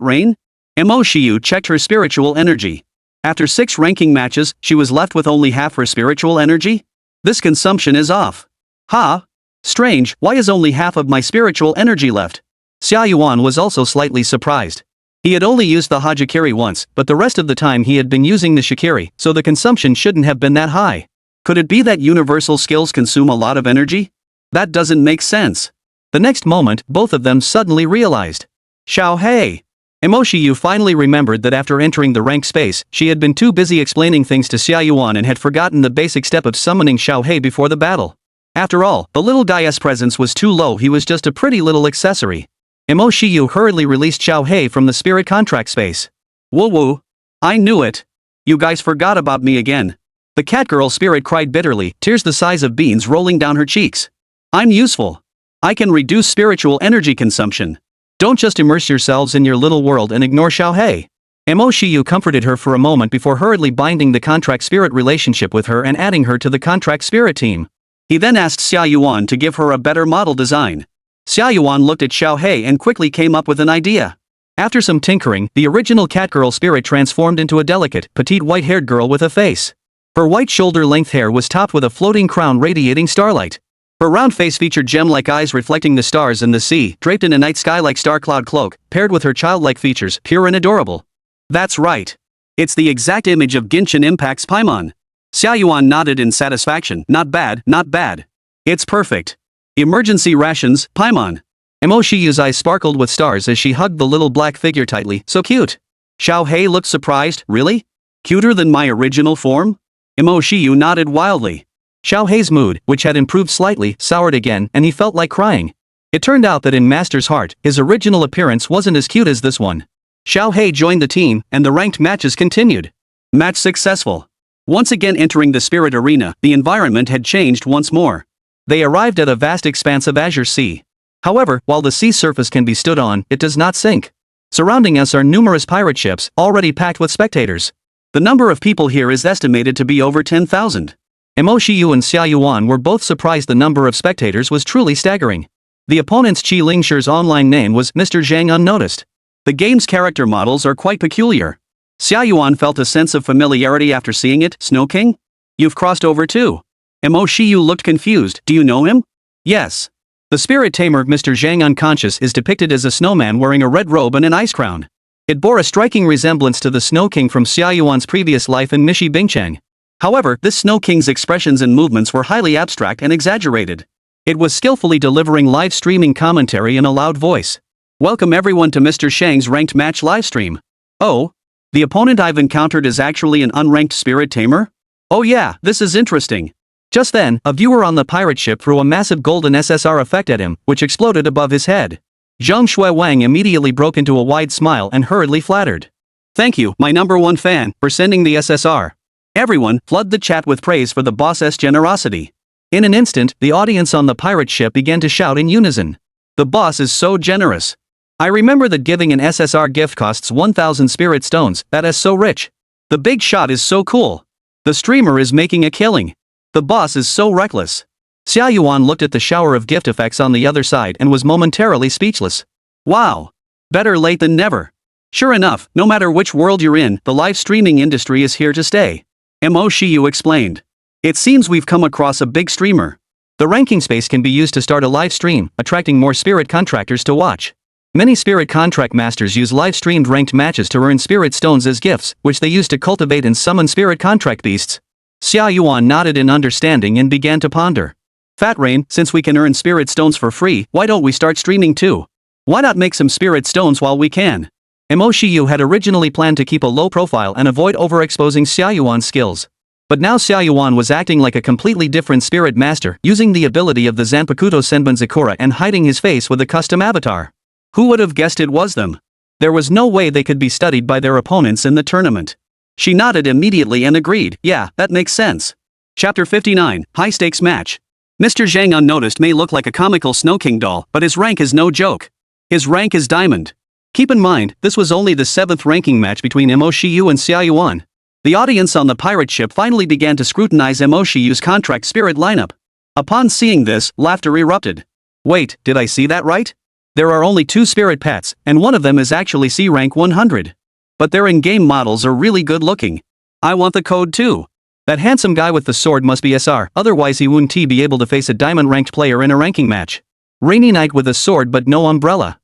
S1: Rain? Mo Shiyu checked her spiritual energy. After 6 ranking matches, she was left with only half her spiritual energy? This consumption is off. Ha! Strange, why is only half of my spiritual energy left? Xia Yuan was also slightly surprised. He had only used the Hajikiri once, but the rest of the time he had been using the Shikiri, so the consumption shouldn't have been that high. Could it be that universal skills consume a lot of energy? That doesn't make sense. The next moment, both of them suddenly realized. Xiao Hei! Mo Shiyu finally remembered that after entering the ranked space, she had been too busy explaining things to Xia Yuan and had forgotten the basic step of summoning Xiao Hei before the battle. After all, the little guy's presence was too low, he was just a pretty little accessory. Mo Shiyu hurriedly released Xiao Hei from the spirit contract space. Woo woo. I knew it. You guys forgot about me again. The catgirl spirit cried bitterly, tears the size of beans rolling down her cheeks. I'm useful. I can reduce spiritual energy consumption. Don't just immerse yourselves in your little world and ignore Xiao Hei. Mo Shiyu comforted her for a moment before hurriedly binding the contract spirit relationship with her and adding her to the contract spirit team. He then asked Xia Yuan to give her a better model design. Xia Yuan looked at Xiao Hei and quickly came up with an idea. After some tinkering, the original catgirl spirit transformed into a delicate, petite white-haired girl with a face. Her white shoulder-length hair was topped with a floating crown radiating starlight. Her round face featured gem-like eyes reflecting the stars and the sea, draped in a night sky-like star-cloud cloak, paired with her childlike features, pure and adorable. That's right. It's the exact image of Genshin Impact's Paimon. Xia Yuan nodded in satisfaction. Not bad, not bad. It's perfect. Emergency rations, Paimon. Mo Shiyu's eyes sparkled with stars as she hugged the little black figure tightly. So cute. Xiao Hei looked surprised. Really? Cuter than my original form? Mo Shiyu nodded wildly. Xiao Hei's mood, which had improved slightly, soured again, and he felt like crying. It turned out that in Master's heart, his original appearance wasn't as cute as this one. Xiao Hei joined the team, and the ranked matches continued. Match successful. Once again entering the spirit arena, the environment had changed once more. They arrived at a vast expanse of azure sea. However, while the sea surface can be stood on, it does not sink. Surrounding us are numerous pirate ships, already packed with spectators. The number of people here is estimated to be over 10,000. Mo Shiyu and Xia Yuan were both surprised. The number of spectators was truly staggering. The opponent's Qi Lingshi's online name was Mr. Zhang Unnoticed. The game's character models are quite peculiar. Xia Yuan felt a sense of familiarity after seeing it. Snow King? You've crossed over too. Mo Shiyu looked confused. Do you know him? Yes. The spirit tamer Mr. Zhang Unconscious is depicted as a snowman wearing a red robe and an ice crown. It bore a striking resemblance to the Snow King from Xia Yuan's previous life in Mishi Bingcheng. However, this Snow King's expressions and movements were highly abstract and exaggerated. It was skillfully delivering live streaming commentary in a loud voice. Welcome everyone to Mr. Shang's ranked match livestream. Oh? The opponent I've encountered is actually an unranked spirit tamer? Oh yeah, this is interesting. Just then, a viewer on the pirate ship threw a massive golden SSR effect at him, which exploded above his head. Zhang Shui Wang immediately broke into a wide smile and hurriedly flattered. Thank you, my #1 fan, for sending the SSR. Everyone, flood the chat with praise for the boss's generosity. In an instant, the audience on the pirate ship began to shout in unison. The boss is so generous. I remember that giving an SSR gift costs 1,000 spirit stones. That is so rich. The big shot is so cool. The streamer is making a killing. The boss is so reckless. Xia Yuan looked at the shower of gift effects on the other side and was momentarily speechless. Wow. Better late than never. Sure enough, no matter which world you're in, the live streaming industry is here to stay. Mo Shiyu explained. It seems we've come across a big streamer. The ranking space can be used to start a live stream, attracting more spirit contractors to watch. Many spirit contract masters use live-streamed ranked matches to earn spirit stones as gifts, which they use to cultivate and summon spirit contract beasts. Xia Yuan nodded in understanding and began to ponder. Fat Rain, since we can earn spirit stones for free, why don't we start streaming too? Why not make some spirit stones while we can? Mo Shiyu had originally planned to keep a low profile and avoid overexposing Xia Yuan's skills. But now Xia Yuan was acting like a completely different spirit master, using the ability of the Zanpakuto Senbun Zakura and hiding his face with a custom avatar. Who would have guessed it was them? There was no way they could be studied by their opponents in the tournament. She nodded immediately and agreed. Yeah, that makes sense. Chapter 59, High Stakes Match. Mr. Zhang Unnoticed may look like a comical Snow King doll, but his rank is no joke. His rank is Diamond. Keep in mind, this was only the 7th ranking match between Mo Shiyu and Xia Yuan. The audience on the pirate ship finally began to scrutinize Mo Shiyu's contract spirit lineup. Upon seeing this, laughter erupted. Wait, did I see that right? There are only 2 spirit pets, and one of them is actually C rank 100. But their in-game models are really good looking. I want the code too. That handsome guy with the sword must be SR, otherwise he wouldn't be able to face a diamond-ranked player in a ranking match. Rainy Knight with a sword but no umbrella.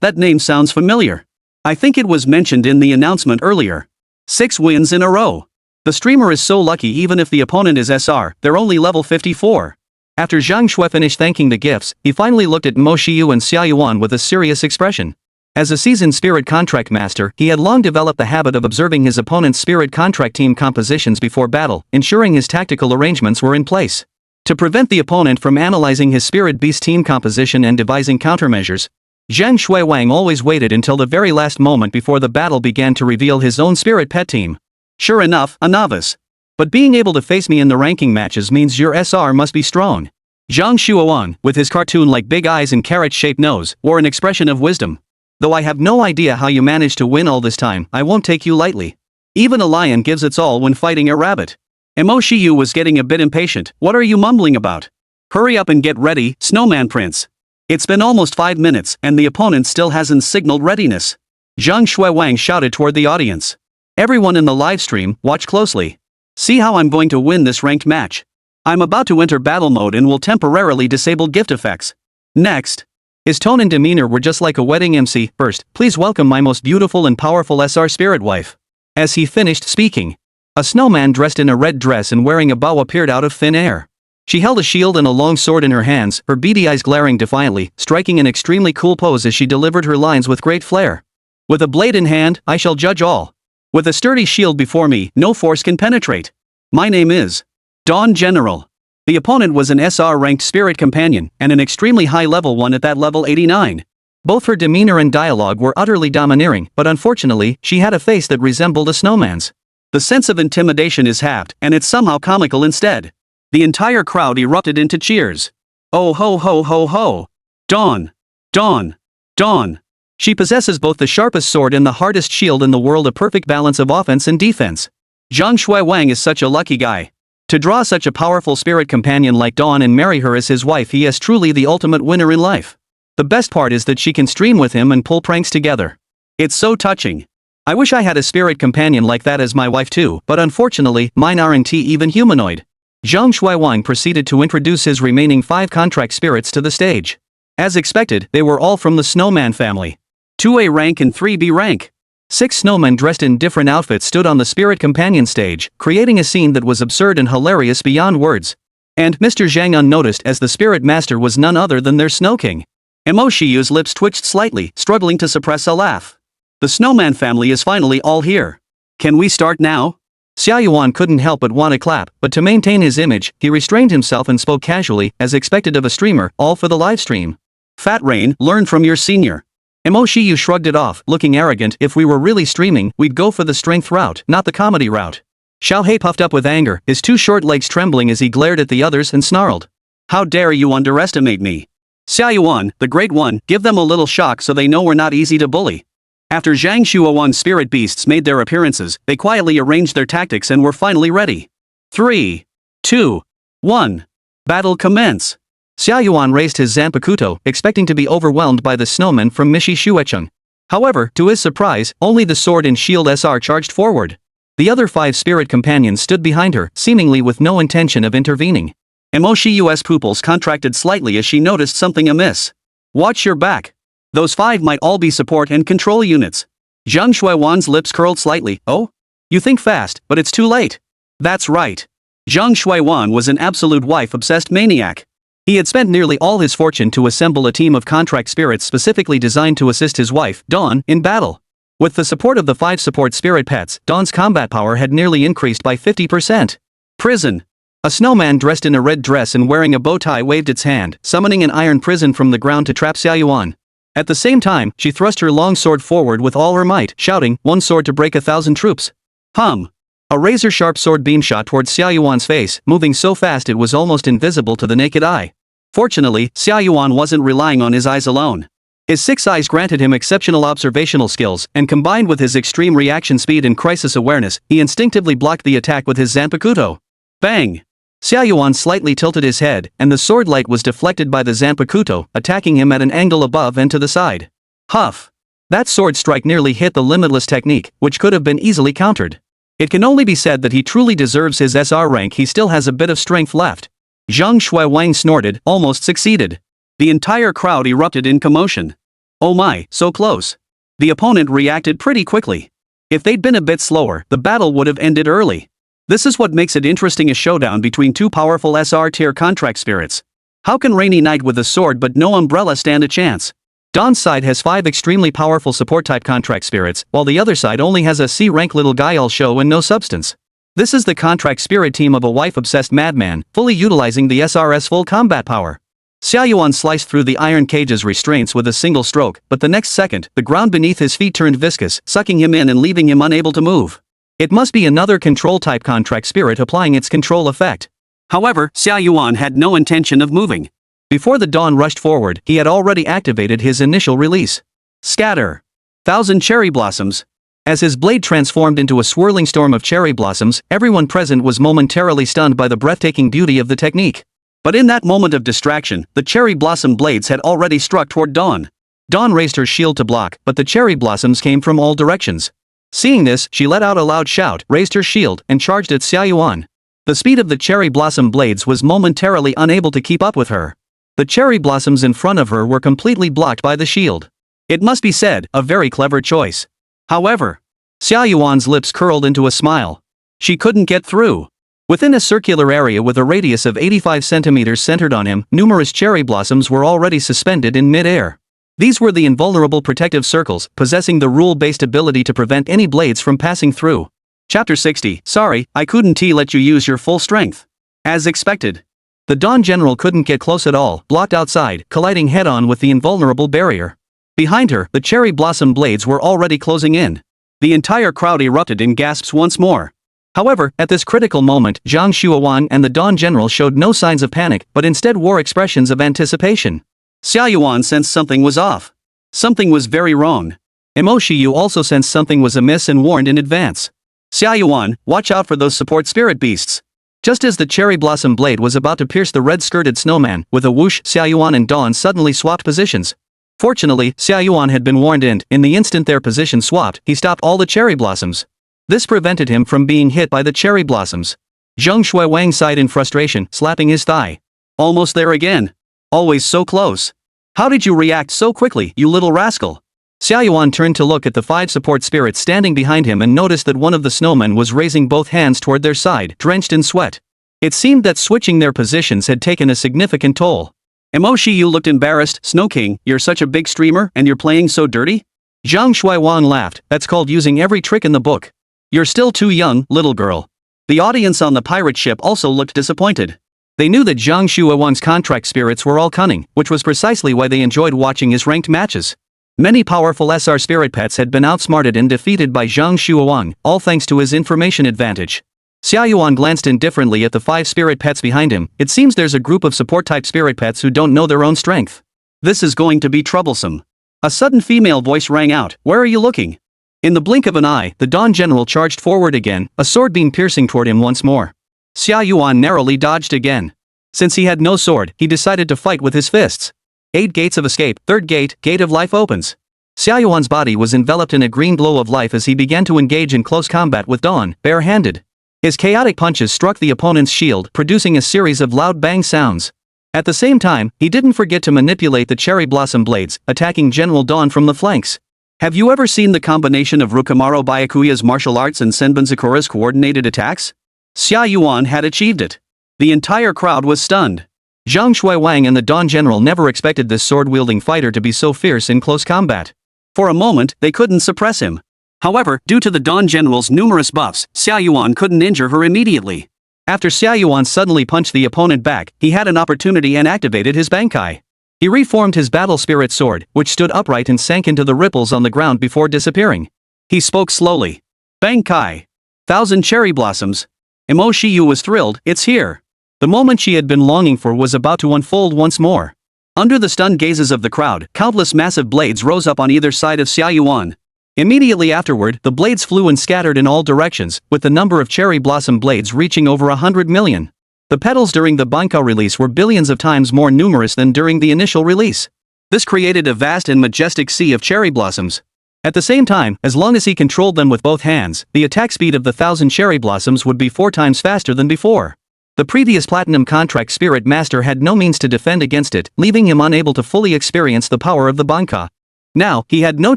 S1: That name sounds familiar. I think it was mentioned in the announcement earlier. 6 wins in a row. The streamer is so lucky even if the opponent is SR, they're only level 54. After Zhang Shui finished thanking the gifts, he finally looked at Mo Shiyu and Xia Yuan with a serious expression. As a seasoned spirit contract master, he had long developed the habit of observing his opponent's spirit contract team compositions before battle, ensuring his tactical arrangements were in place. To prevent the opponent from analyzing his spirit beast team composition and devising countermeasures, Zhang Shuiwang always waited until the very last moment before the battle began to reveal his own spirit pet team. Sure enough, a novice. But being able to face me in the ranking matches means your SR must be strong. Zhang Shuiwang, with his cartoon-like big eyes and carrot-shaped nose, wore an expression of wisdom. Though I have no idea how you managed to win all this time, I won't take you lightly. Even a lion gives its all when fighting a rabbit. Mo Shiyu was getting a bit impatient. What are you mumbling about? Hurry up and get ready, Snowman Prince. It's been almost 5 minutes, and the opponent still hasn't signaled readiness. Zhang Shuiwang shouted toward the audience. Everyone in the livestream, watch closely. See how I'm going to win this ranked match. I'm about to enter battle mode and will temporarily disable gift effects. Next. His tone and demeanor were just like a wedding MC. First, please welcome my most beautiful and powerful SR spirit wife. As he finished speaking, a snowman dressed in a red dress and wearing a bow appeared out of thin air. She held a shield and a long sword in her hands, her beady eyes glaring defiantly, striking an extremely cool pose as she delivered her lines with great flair. With a blade in hand, I shall judge all. With a sturdy shield before me, no force can penetrate. My name is Dawn General. The opponent was an SR-ranked spirit companion, and an extremely high-level one at that level 89. Both her demeanor and dialogue were utterly domineering, but unfortunately, she had a face that resembled a snowman's. The sense of intimidation is halved, and it's somehow comical instead. The entire crowd erupted into cheers. Oh ho ho ho ho! Dawn! Dawn! Dawn! She possesses both the sharpest sword and the hardest shield in the world, a perfect balance of offense and defense. Zhang Shuiwang is such a lucky guy. To draw such a powerful spirit companion like Dawn and marry her as his wife, he is truly the ultimate winner in life. The best part is that she can stream with him and pull pranks together. It's so touching. I wish I had a spirit companion like that as my wife too, but unfortunately, mine aren't even humanoid. Zhang Shuiwang proceeded to introduce his remaining 5 contract spirits to the stage. As expected, they were all from the Snowman family. 2A rank and 3B rank. 6 snowmen dressed in different outfits stood on the spirit companion stage, creating a scene that was absurd and hilarious beyond words. And Mr. Zhang unnoticed, as the spirit master was none other than their Snow King. Mo Shiyu's lips twitched slightly, struggling to suppress a laugh. The Snowman family is finally all here. Can we start now? Xia Yuan couldn't help but want to clap, but to maintain his image, he restrained himself and spoke casually, as expected of a streamer, all for the livestream. Fat Rain, learn from your senior. Mo Shiyu shrugged it off, looking arrogant. If we were really streaming, we'd go for the strength route, not the comedy route. Xiao He puffed up with anger, his 2 short legs trembling as he glared at the others and snarled. How dare you underestimate me? Xia Yuan, the Great One, give them a little shock so they know we're not easy to bully. After Zhang Shuiwang's spirit beasts made their appearances, they quietly arranged their tactics and were finally ready. 3, 2, 1. Battle commence. Xia Yuan raised his Zanpakuto, expecting to be overwhelmed by the snowman from Mishi Shuecheng. However, to his surprise, only the sword and shield SR charged forward. The other 5 spirit companions stood behind her, seemingly with no intention of intervening. Mo Shiyu's pupils contracted slightly as she noticed something amiss. Watch your back. Those 5 might all be support and control units. Zhang Shuiwan's lips curled slightly. Oh? You think fast, but it's too late. That's right. Zhang Shuiwan was an absolute wife-obsessed maniac. He had spent nearly all his fortune to assemble a team of contract spirits specifically designed to assist his wife, Dawn, in battle. With the support of the 5 support spirit pets, Dawn's combat power had nearly increased by 50%. Prison. A snowman dressed in a red dress and wearing a bow tie waved its hand, summoning an iron prison from the ground to trap Xia Yuan. At the same time, she thrust her long sword forward with all her might, shouting, "One sword to break 1,000 troops." Hum. A razor-sharp sword beam shot towards Xia Yuan's face, moving so fast it was almost invisible to the naked eye. Fortunately, Xia Yuan wasn't relying on his eyes alone. His 6 eyes granted him exceptional observational skills, and combined with his extreme reaction speed and crisis awareness, he instinctively blocked the attack with his Zanpakuto. Bang! Xia Yuan slightly tilted his head, and the sword light was deflected by the Zanpakuto, attacking him at an angle above and to the side. Huff! That sword strike nearly hit the limitless technique, which could have been easily countered. It can only be said that he truly deserves his SR rank. He still has a bit of strength left. Zhang Shuiwang snorted, almost succeeded. The entire crowd erupted in commotion. Oh my, so close. The opponent reacted pretty quickly. If they'd been a bit slower, the battle would have ended early. This is what makes it interesting, a showdown between two powerful SR-tier contract spirits. How can Rainy Knight with a sword but no umbrella stand a chance? Dawn's side has 5 extremely powerful support-type contract spirits, while the other side only has a C-rank little guy all show and no substance. This is the contract spirit team of a wife-obsessed madman, fully utilizing the SR's full combat power. Xia Yuan sliced through the iron cage's restraints with a single stroke, but the next second, the ground beneath his feet turned viscous, sucking him in and leaving him unable to move. It must be another control-type contract spirit applying its control effect. However, Xia Yuan had no intention of moving. Before the Dawn rushed forward, he had already activated his initial release. Scatter! 1,000 cherry blossoms. As his blade transformed into a swirling storm of cherry blossoms, everyone present was momentarily stunned by the breathtaking beauty of the technique. But in that moment of distraction, the cherry blossom blades had already struck toward Dawn. Dawn raised her shield to block, but the cherry blossoms came from all directions. Seeing this, she let out a loud shout, raised her shield, and charged at Xia Yuan. The speed of the cherry blossom blades was momentarily unable to keep up with her. The cherry blossoms in front of her were completely blocked by the shield. It must be said, a very clever choice. However, Xia Yuan's lips curled into a smile. She couldn't get through. Within a circular area with a radius of 85 centimeters centered on him, numerous cherry blossoms were already suspended in mid-air. These were the invulnerable protective circles, possessing the rule-based ability to prevent any blades from passing through. Chapter 60. Sorry, I couldn't let you use your full strength. As expected. The Dawn General couldn't get close at all, blocked outside, colliding head-on with the invulnerable barrier. Behind her, the cherry blossom blades were already closing in. The entire crowd erupted in gasps once more. However, at this critical moment, Zhang Shuiwang and the Dawn General showed no signs of panic, but instead wore expressions of anticipation. Xia Yuan sensed something was off. Something was very wrong. Mo Shiyu also sensed something was amiss and warned in advance. Xia Yuan, watch out for those support spirit beasts. Just as the cherry blossom blade was about to pierce the red-skirted snowman, with a whoosh, Xia Yuan and Dawn suddenly swapped positions. Fortunately, Xia Yuan had been warned and, in the instant their position swapped, he stopped all the cherry blossoms. This prevented him from being hit by the cherry blossoms. Zhang Shuiwang sighed in frustration, slapping his thigh. Almost there again. Always so close. How did you react so quickly, you little rascal? Xia Yuan turned to look at the 5 support spirits standing behind him and noticed that one of the snowmen was raising both hands toward their side, drenched in sweat. It seemed that switching their positions had taken a significant toll. Mo Shiyu looked embarrassed. Snow King, you're such a big streamer, and you're playing so dirty? Zhang Shuiwang laughed. That's called using every trick in the book. You're still too young, little girl. The audience on the pirate ship also looked disappointed. They knew that Zhang Shuiwang's contract spirits were all cunning, which was precisely why they enjoyed watching his ranked matches. Many powerful SR spirit pets had been outsmarted and defeated by Zhang Shuiwang, all thanks to his information advantage. Xia Yuan glanced indifferently at the 5 spirit pets behind him. It seems there's a group of support-type spirit pets who don't know their own strength. This is going to be troublesome. A sudden female voice rang out, where are you looking? In the blink of an eye, the Dawn General charged forward again, a sword beam piercing toward him once more. Xia Yuan narrowly dodged again. Since he had no sword, he decided to fight with his fists. 8 gates of escape, 3rd gate, gate of life opens. Xia Yuan's body was enveloped in a green glow of life as he began to engage in close combat with Dawn, bare-handed. His chaotic punches struck the opponent's shield, producing a series of loud bang sounds. At the same time, he didn't forget to manipulate the cherry blossom blades, attacking General Dawn from the flanks. Have you ever seen the combination of Rukamaro Byakuya's martial arts and Senbun Sakura's coordinated attacks? Xia Yuan had achieved it. The entire crowd was stunned. Zhang Shuiwang and the Dawn General never expected this sword-wielding fighter to be so fierce in close combat. For a moment, they couldn't suppress him. However, due to the Dawn General's numerous buffs, Xia Yuan couldn't injure her immediately. After Xia Yuan suddenly punched the opponent back, he had an opportunity and activated his Bankai. He reformed his battle spirit sword, which stood upright and sank into the ripples on the ground before disappearing. He spoke slowly. Bankai. 1,000 cherry blossoms. Mo Shiyu was thrilled. It's here. The moment she had been longing for was about to unfold once more. Under the stunned gazes of the crowd, countless massive blades rose up on either side of Xia Yuan. Immediately afterward, the blades flew and scattered in all directions, with the number of cherry blossom blades reaching over 100 million. The petals during the Bankai release were billions of times more numerous than during the initial release. This created a vast and majestic sea of cherry blossoms. At the same time, as long as he controlled them with both hands, the attack speed of the 1,000 cherry blossoms would be 4 times faster than before. The previous Platinum Contract Spirit Master had no means to defend against it, leaving him unable to fully experience the power of the Banka. Now, he had no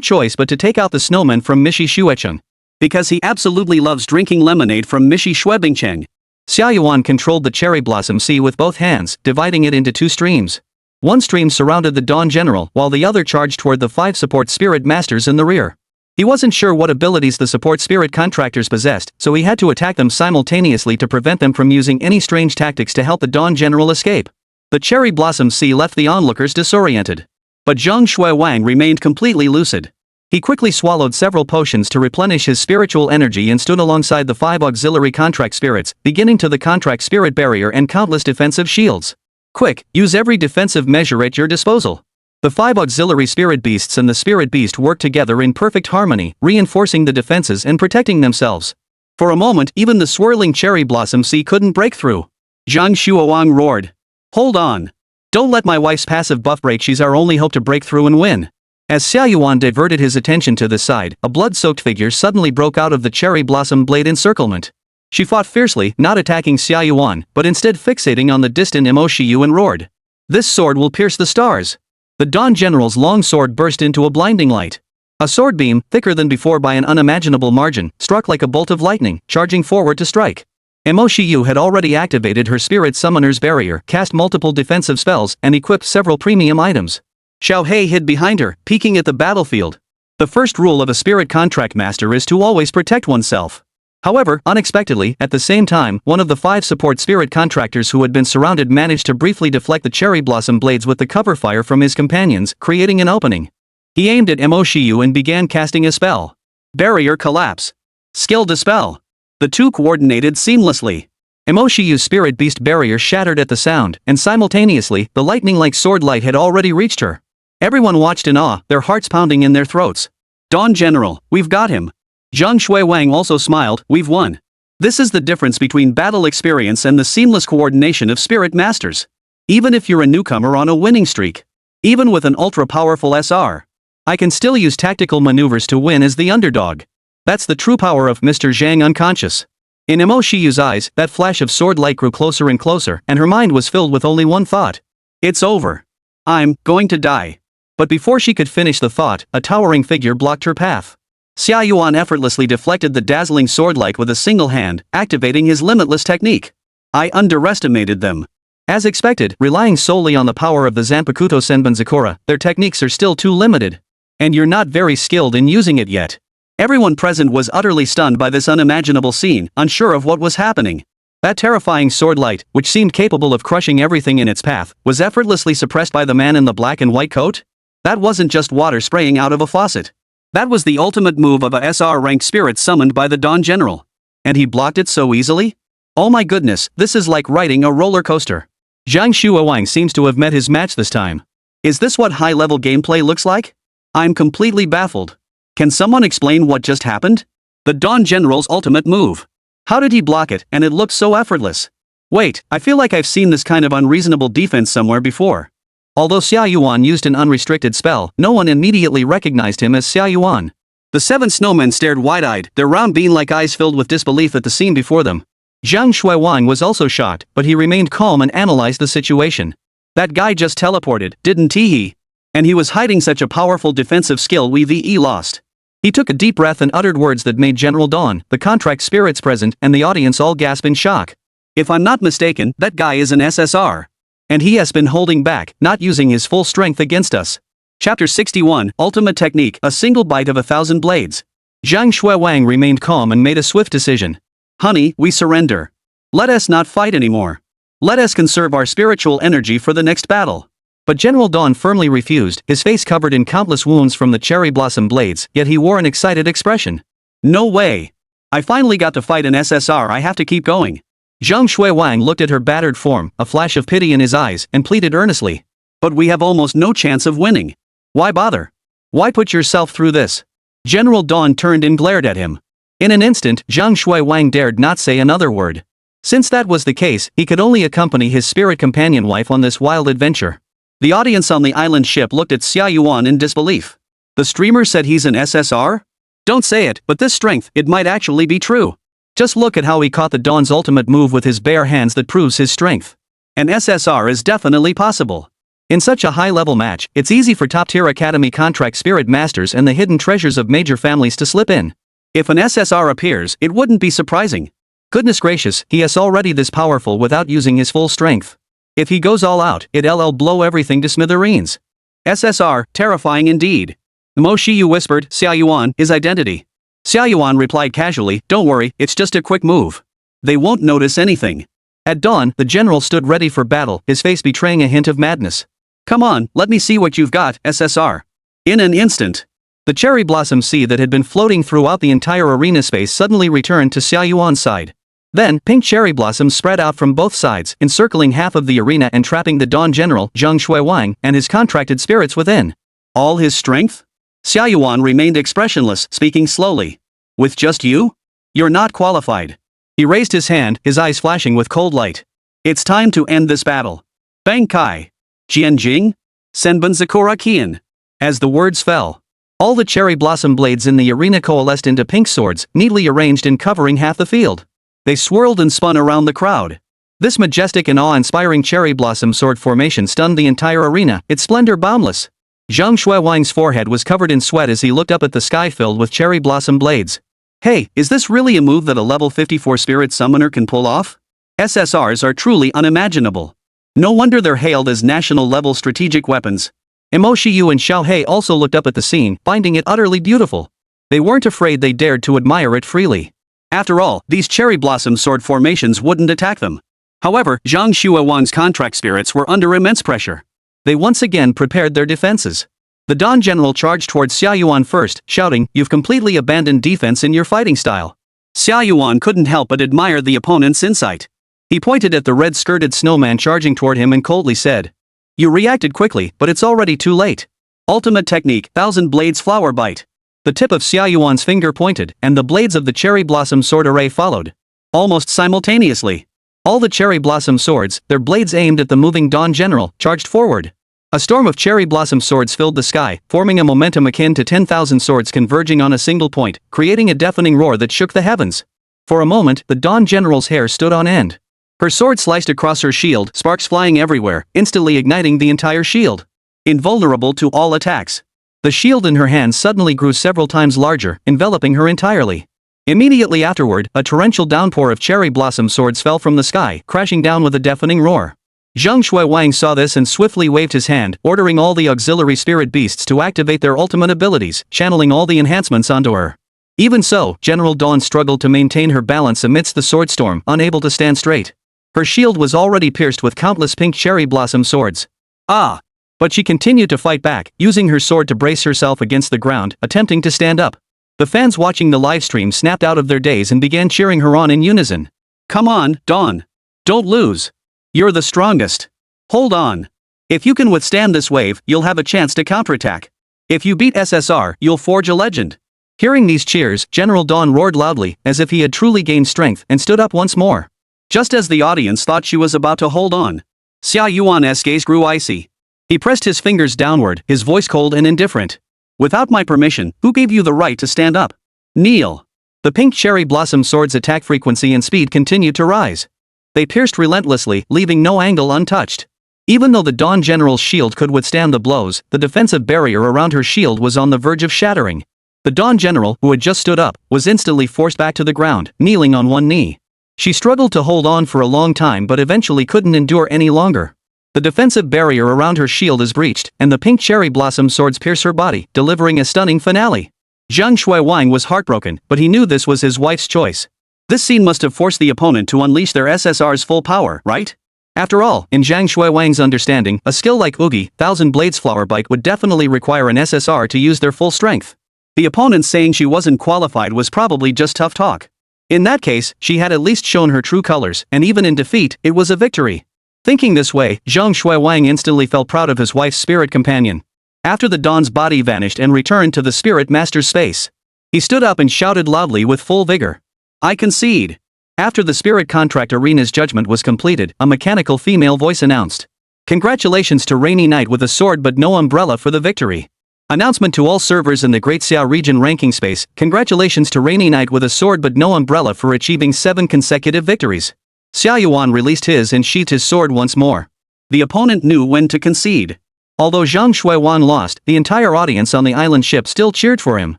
S1: choice but to take out the snowman from Mishi Shuecheng. Because he absolutely loves drinking lemonade from Mishi Shuebingcheng. Xia Yuan controlled the cherry blossom sea with both hands, dividing it into 2 streams. One stream surrounded the Dawn General, while the other charged toward the 5 support spirit masters in the rear. He wasn't sure what abilities the support spirit contractors possessed, so he had to attack them simultaneously to prevent them from using any strange tactics to help the Dawn General escape. The cherry blossom sea left the onlookers disoriented. But Zhang Shuiwang remained completely lucid. He quickly swallowed several potions to replenish his spiritual energy and stood alongside the 5 auxiliary contract spirits, beginning to the contract spirit barrier and countless defensive shields. Quick, use every defensive measure at your disposal. The 5 auxiliary spirit beasts and the spirit beast worked together in perfect harmony, reinforcing the defenses and protecting themselves. For a moment, even the swirling cherry blossom sea couldn't break through. Zhang Shuiwang roared. Hold on. Don't let my wife's passive buff break. She's our only hope to break through and win. As Xia Yuan diverted his attention to the side, a blood-soaked figure suddenly broke out of the cherry blossom blade encirclement. She fought fiercely, not attacking Xia Yuan, but instead fixating on the distant Mo Shiyu and roared. This sword will pierce the stars. The Dawn General's long sword burst into a blinding light. A sword beam, thicker than before by an unimaginable margin, struck like a bolt of lightning, charging forward to strike. Mo Shiyu had already activated her Spirit Summoner's barrier, cast multiple defensive spells, and equipped several premium items. Xiao Hei hid behind her, peeking at the battlefield. The first rule of a Spirit Contract Master is to always protect oneself. However, unexpectedly, at the same time, one of the 5 support spirit contractors who had been surrounded managed to briefly deflect the cherry blossom blades with the cover fire from his companions, creating an opening. He aimed at Mo Shiyu and began casting a spell. Barrier collapse. Skill dispel. The two coordinated seamlessly. Mo Shiyu's spirit beast barrier shattered at the sound, and simultaneously, the lightning-like sword light had already reached her. Everyone watched in awe, their hearts pounding in their throats. Dawn General, we've got him. Zhang Shuiwang also smiled, we've won. This is the difference between battle experience and the seamless coordination of spirit masters. Even if you're a newcomer on a winning streak. Even with an ultra-powerful SR. I can still use tactical maneuvers to win as the underdog. That's the true power of Mr. Zhang unconscious. In Mo Shiyu's eyes, that flash of sword light grew closer and closer, and her mind was filled with only one thought. It's over. I'm going to die. But before she could finish the thought, a towering figure blocked her path. Xia Yuan effortlessly deflected the dazzling swordlight with a single hand, activating his limitless technique. I underestimated them. As expected, relying solely on the power of the Zanpakuto Senbon Zakura, their techniques are still too limited. And you're not very skilled in using it yet. Everyone present was utterly stunned by this unimaginable scene, unsure of what was happening. That terrifying swordlight, which seemed capable of crushing everything in its path, was effortlessly suppressed by the man in the black and white coat? That wasn't just water spraying out of a faucet. That was the ultimate move of a SR-ranked spirit summoned by the Dawn General. And he blocked it so easily? Oh my goodness, this is like riding a roller coaster. Zhang Shuiwang seems to have met his match this time. Is this what high-level gameplay looks like? I'm completely baffled. Can someone explain what just happened? The Dawn General's ultimate move. How did he block it, and it looked so effortless? Wait, I feel like I've seen this kind of unreasonable defense somewhere before. Although Xia Yuan used an unrestricted spell, no one immediately recognized him as Xia Yuan. The 7 snowmen stared wide-eyed, their round bean-like eyes filled with disbelief at the scene before them. Zhang Shuiwang was also shocked, but he remained calm and analyzed the situation. That guy just teleported, didn't he? And he was hiding such a powerful defensive skill we lost. He took a deep breath and uttered words that made General Dawn, the contract spirits present, and the audience all gasp in shock. If I'm not mistaken, that guy is an SSR. And he has been holding back, not using his full strength against us. Chapter 61, Ultimate Technique, a single bite of 1,000 blades. Zhang Shuiwang remained calm and made a swift decision. Honey, we surrender. Let us not fight anymore. Let us conserve our spiritual energy for the next battle. But General Dawn firmly refused, his face covered in countless wounds from the cherry blossom blades, yet he wore an excited expression. No way. I finally got to fight an SSR, I have to keep going. Zhang Shuiwang looked at her battered form, a flash of pity in his eyes, and pleaded earnestly. But we have almost no chance of winning. Why bother? Why put yourself through this? General Dawn turned and glared at him. In an instant, Zhang Shuiwang dared not say another word. Since that was the case, he could only accompany his spirit companion wife on this wild adventure. The audience on the island ship looked at Xia Yuan in disbelief. The streamer said he's an SSR? Don't say it, but this strength, it might actually be true. Just look at how he caught the Dawn's ultimate move with his bare hands that proves his strength. An SSR is definitely possible. In such a high-level match, it's easy for top-tier academy contract spirit masters and the hidden treasures of major families to slip in. If an SSR appears, it wouldn't be surprising. Goodness gracious, he is already this powerful without using his full strength. If he goes all out, it'll blow everything to smithereens. SSR, terrifying indeed. Mo Shiyu whispered Xia Yuan his identity. Xia Yuan replied casually, don't worry, it's just a quick move. They won't notice anything. At dawn, the general stood ready for battle, his face betraying a hint of madness. Come on, let me see what you've got, SSR. In an instant, the cherry blossom sea that had been floating throughout the entire arena space suddenly returned to Xia Yuan's side. Then, pink cherry blossoms spread out from both sides, encircling half of the arena and trapping the Dawn General, Jiang Li, and his contracted spirits within. All his strength? Xia Yuan remained expressionless, speaking slowly. With just you? You're not qualified. He raised his hand, his eyes flashing with cold light. It's time to end this battle. Bang Kai. Jianjing? Senbun Zakura Kian. As the words fell, all the cherry blossom blades in the arena coalesced into pink swords, neatly arranged and covering half the field. They swirled and spun around the crowd. This majestic and awe-inspiring cherry blossom sword formation stunned the entire arena, its splendor boundless. Zhang Shuiwang's forehead was covered in sweat as he looked up at the sky filled with cherry blossom blades. Hey, is this really a move that a level 54 spirit summoner can pull off? SSRs are truly unimaginable. No wonder they're hailed as national-level strategic weapons. Mo Shiyu and Xiao He also looked up at the scene, finding it utterly beautiful. They weren't afraid, they dared to admire it freely. After all, these cherry blossom sword formations wouldn't attack them. However, Zhang Shuiwang's contract spirits were under immense pressure. They once again prepared their defenses. The Dawn General charged towards Xia Yuan first, shouting, "You've completely abandoned defense in your fighting style." Xia Yuan couldn't help but admire the opponent's insight. He pointed at the red-skirted snowman charging toward him and coldly said, "You reacted quickly, but it's already too late. Ultimate technique, Thousand Blades Flower Bite." The tip of Xia Yuan's finger pointed, and the blades of the cherry blossom sword array followed. Almost simultaneously, all the cherry blossom swords, their blades aimed at the moving Dawn General, charged forward. A storm of cherry blossom swords filled the sky, forming a momentum akin to 10,000 swords converging on a single point, creating a deafening roar that shook the heavens. For a moment, the Dawn General's hair stood on end. Her sword sliced across her shield, sparks flying everywhere, instantly igniting the entire shield. Invulnerable to all attacks, the shield in her hand suddenly grew several times larger, enveloping her entirely. Immediately afterward, a torrential downpour of cherry blossom swords fell from the sky, crashing down with a deafening roar. Zhang Shuiwang saw this and swiftly waved his hand, ordering all the auxiliary spirit beasts to activate their ultimate abilities, channeling all the enhancements onto her. Even so, General Dawn struggled to maintain her balance amidst the sword storm, unable to stand straight. Her shield was already pierced with countless pink cherry blossom swords. But she continued to fight back, using her sword to brace herself against the ground, attempting to stand up. The fans watching the livestream snapped out of their daze and began cheering her on in unison. "Come on, Dawn. Don't lose. You're the strongest. Hold on. If you can withstand this wave, you'll have a chance to counterattack. If you beat SSR, you'll forge a legend." Hearing these cheers, General Dawn roared loudly, as if he had truly gained strength, and stood up once more. Just as the audience thought she was about to hold on, Xia Yuan's gaze grew icy. He pressed his fingers downward, his voice cold and indifferent. "Without my permission, who gave you the right to stand up? Kneel." The pink cherry blossom sword's attack frequency and speed continued to rise. They pierced relentlessly, leaving no angle untouched. Even though the Dawn General's shield could withstand the blows, the defensive barrier around her shield was on the verge of shattering. The Dawn General, who had just stood up, was instantly forced back to the ground, kneeling on one knee. She struggled to hold on for a long time but eventually couldn't endure any longer. The defensive barrier around her shield is breached, and the pink cherry blossom swords pierce her body, delivering a stunning finale. Zhang Shuiwang was heartbroken, but he knew this was his wife's choice. This scene must have forced the opponent to unleash their SSR's full power, right? After all, in Zhang Shuiwang's understanding, a skill like Oogie, Thousand Blades Flower Bite would definitely require an SSR to use their full strength. The opponent saying she wasn't qualified was probably just tough talk. In that case, she had at least shown her true colors, and even in defeat, it was a victory. Thinking this way, Zhang Shuiwang instantly felt proud of his wife's spirit companion. After the Dawn's body vanished and returned to the Spirit Master's space, he stood up and shouted loudly with full vigor. "I concede." After the Spirit Contract Arena's judgment was completed, a mechanical female voice announced, "Congratulations to Rainy Knight with a sword but no umbrella for the victory." Announcement to all servers in the Great Xia region ranking space, congratulations to Rainy Knight with a sword but no umbrella for achieving 7 consecutive victories. Xia Yuan released his and sheathed his sword once more. The opponent knew when to concede. Although Zhang Shuiwan lost, the entire audience on the island ship still cheered for him.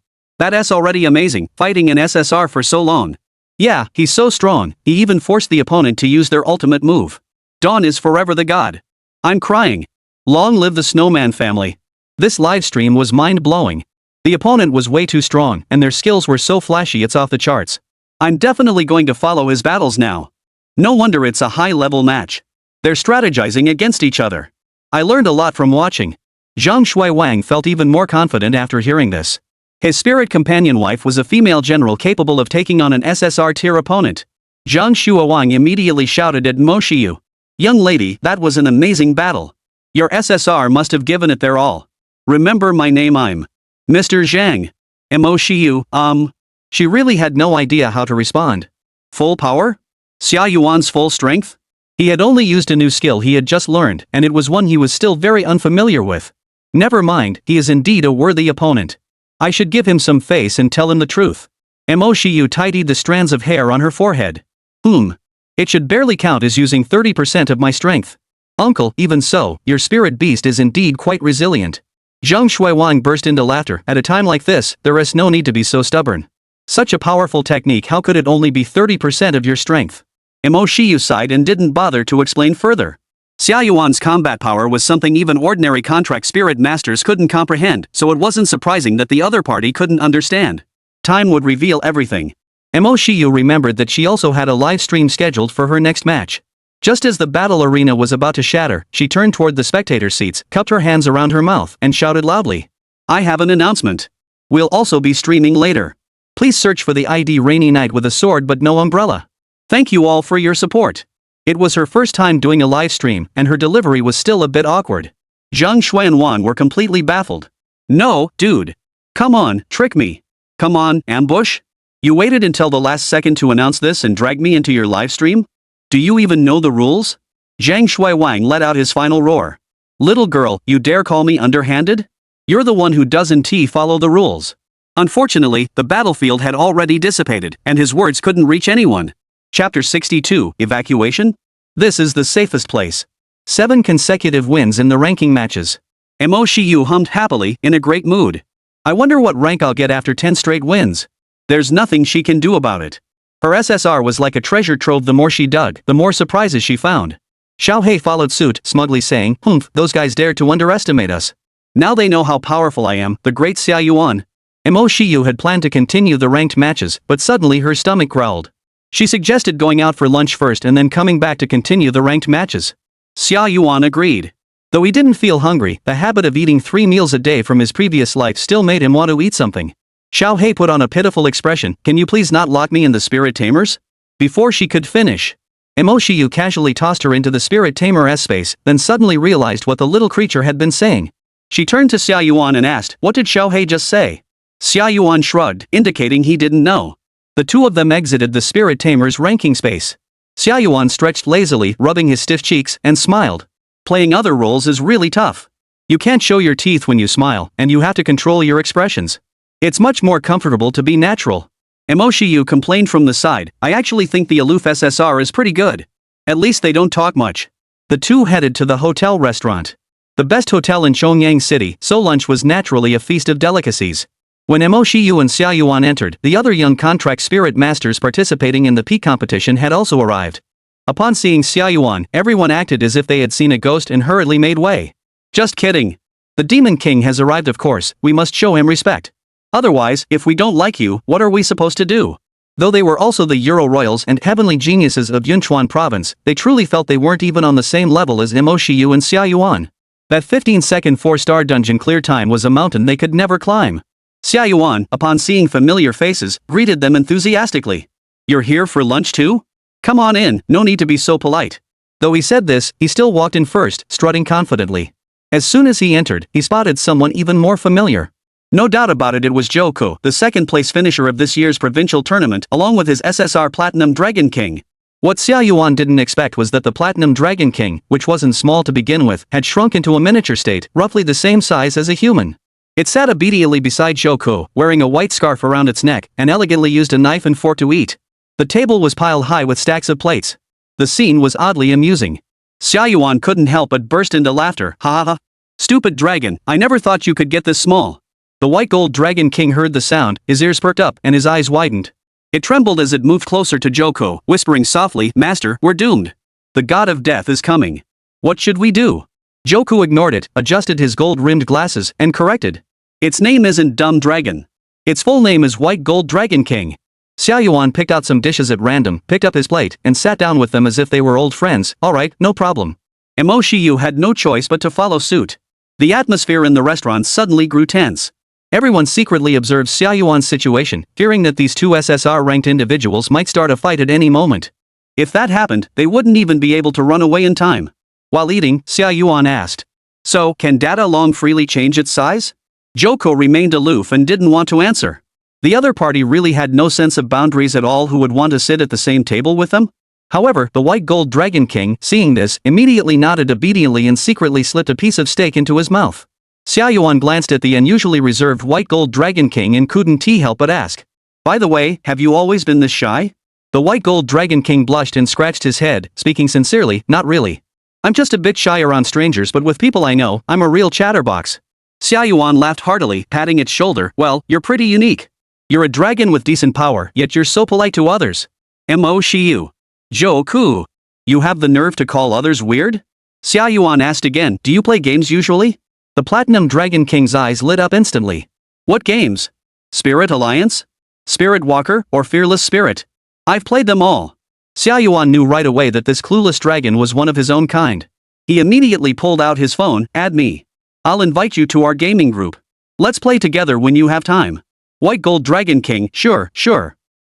S1: That's already amazing, fighting an SSR for so long. Yeah, he's so strong, he even forced the opponent to use their ultimate move. Dawn is forever the god. I'm crying. Long live the Snowman family. This livestream was mind-blowing. The opponent was way too strong, and their skills were so flashy it's off the charts. I'm definitely going to follow his battles now. No wonder it's a high-level match. They're strategizing against each other. I learned a lot from watching. Zhang Shuiwang felt even more confident after hearing this. His spirit companion wife was a female general capable of taking on an SSR-tier opponent. Zhang Shuiwang immediately shouted at Mo Shiyu. Young lady, that was an amazing battle. Your SSR must have given it their all. Remember my name, I'm Mr. Zhang. Mo Shiyu, She really had no idea how to respond. Full power? Xia Yuan's full strength? He had only used a new skill he had just learned, and it was one he was still very unfamiliar with. Never mind, he is indeed a worthy opponent. I should give him some face and tell him the truth. Mo Shiyu tidied the strands of hair on her forehead. It should barely count as using 30% of my strength. Uncle, even so, your spirit beast is indeed quite resilient. Zhang Shuiwang burst into laughter. At a time like this, there is no need to be so stubborn. Such a powerful technique, how could it only be 30% of your strength? Mo Shiyu sighed and didn't bother to explain further. Xia Yuan's combat power was something even ordinary contract spirit masters couldn't comprehend, so it wasn't surprising that the other party couldn't understand. Time would reveal everything. Mo Shiyu remembered that she also had a live stream scheduled for her next match. Just as the battle arena was about to shatter, she turned toward the spectator seats, cupped her hands around her mouth, and shouted loudly. I have an announcement. We'll also be streaming later. Please search for the ID Rainy Knight with a sword but no umbrella. Thank you all for your support. It was her first time doing a live stream, and her delivery was still a bit awkward. Zhang Shui and Wan were completely baffled. No, dude. Come on, trick me. Come on, ambush? You waited until the last second to announce this and drag me into your live stream? Do you even know the rules? Zhang Shuiwang let out his final roar. Little girl, you dare call me underhanded? You're the one who doesn't follow the rules. Unfortunately, the battlefield had already dissipated, and his words couldn't reach anyone. Chapter 62, Evacuation? This is the safest place. 7 consecutive wins in the ranking matches. Mo Shiyu hummed happily, in a great mood. I wonder what rank I'll get after 10 straight wins. There's nothing she can do about it. Her SSR was like a treasure trove. The more she dug, the more surprises she found. Xiao Hei followed suit, smugly saying, those guys dared to underestimate us. Now they know how powerful I am, the great Xia Yuan. Mo Shiyu had planned to continue the ranked matches, but suddenly her stomach growled. She suggested going out for lunch first and then coming back to continue the ranked matches. Xia Yuan agreed. Though he didn't feel hungry, the habit of eating 3 meals a day from his previous life still made him want to eat something. Xiao Hei put on a pitiful expression. Can you please not lock me in the spirit tamers? Before she could finish, Mo Shiyu casually tossed her into the spirit tamer S-space, then suddenly realized what the little creature had been saying. She turned to Xia Yuan and asked, what did Xiao Hei just say? Xia Yuan shrugged, indicating he didn't know. The two of them exited the spirit tamer's ranking space. Xia Yuan stretched lazily, rubbing his stiff cheeks, and smiled. Playing other roles is really tough. You can't show your teeth when you smile, and you have to control your expressions. It's much more comfortable to be natural. Mo Shiyu complained from the side. I actually think the aloof SSR is pretty good. At least they don't talk much. The two headed to the hotel restaurant. The best hotel in Chongyang City, so lunch was naturally a feast of delicacies. When Mo Shiyu and Xia Yuan entered, the other young contract spirit masters participating in the peak competition had also arrived. Upon seeing Xia Yuan, everyone acted as if they had seen a ghost and hurriedly made way. Just kidding. The Demon King has arrived, of course, we must show him respect. Otherwise, if we don't like you, what are we supposed to do? Though they were also the Euro Royals and heavenly geniuses of Yunchuan province, they truly felt they weren't even on the same level as Mo Shiyu and Xia Yuan. That 15-second 4-star dungeon clear time was a mountain they could never climb. Xia Yuan, upon seeing familiar faces, greeted them enthusiastically. You're here for lunch too? Come on in, no need to be so polite. Though he said this, he still walked in first, strutting confidently. As soon as he entered, he spotted someone even more familiar. No doubt about it, it was Joko, the second-place finisher of this year's provincial tournament, along with his SSR Platinum Dragon King. What Xia Yuan didn't expect was that the Platinum Dragon King, which wasn't small to begin with, had shrunk into a miniature state, roughly the same size as a human. It sat obediently beside Joku, wearing a white scarf around its neck, and elegantly used a knife and fork to eat. The table was piled high with stacks of plates. The scene was oddly amusing. Xia Yuan couldn't help but burst into laughter. Ha ha ha. Stupid dragon, I never thought you could get this small. The white gold dragon king heard the sound, his ears perked up, and his eyes widened. It trembled as it moved closer to Joku, whispering softly, Master, we're doomed. The god of death is coming. What should we do? Joku ignored it, adjusted his gold-rimmed glasses, and corrected. Its name isn't Dumb Dragon. Its full name is White Gold Dragon King. Xia Yuan picked out some dishes at random, picked up his plate, and sat down with them as if they were old friends. Alright, no problem. Mo Shiyu had no choice but to follow suit. The atmosphere in the restaurant suddenly grew tense. Everyone secretly observed Xia Yuan's situation, fearing that these two SSR-ranked individuals might start a fight at any moment. If that happened, they wouldn't even be able to run away in time. While eating, Xia Yuan asked, So, can data long freely change its size? Joku remained aloof and didn't want to answer. The other party really had no sense of boundaries at all. Who would want to sit at the same table with them? However, the White Gold Dragon King, seeing this, immediately nodded obediently and secretly slipped a piece of steak into his mouth. Xia Yuan glanced at the unusually reserved White Gold Dragon King and couldn't help but ask. By the way, have you always been this shy? The White Gold Dragon King blushed and scratched his head, speaking sincerely, not really. I'm just a bit shy around strangers, but with people I know, I'm a real chatterbox. Xia Yuan laughed heartily, patting its shoulder. Well, you're pretty unique. You're a dragon with decent power, yet you're so polite to others. Mo Shiyu. Joku. You have the nerve to call others weird? Xia Yuan asked again, do you play games usually? The Platinum Dragon King's eyes lit up instantly. What games? Spirit Alliance? Spirit Walker, or Fearless Spirit? I've played them all. Xia Yuan knew right away that this clueless dragon was one of his own kind. He immediately pulled out his phone, add me. I'll invite you to our gaming group. Let's play together when you have time. White Gold Dragon King, sure.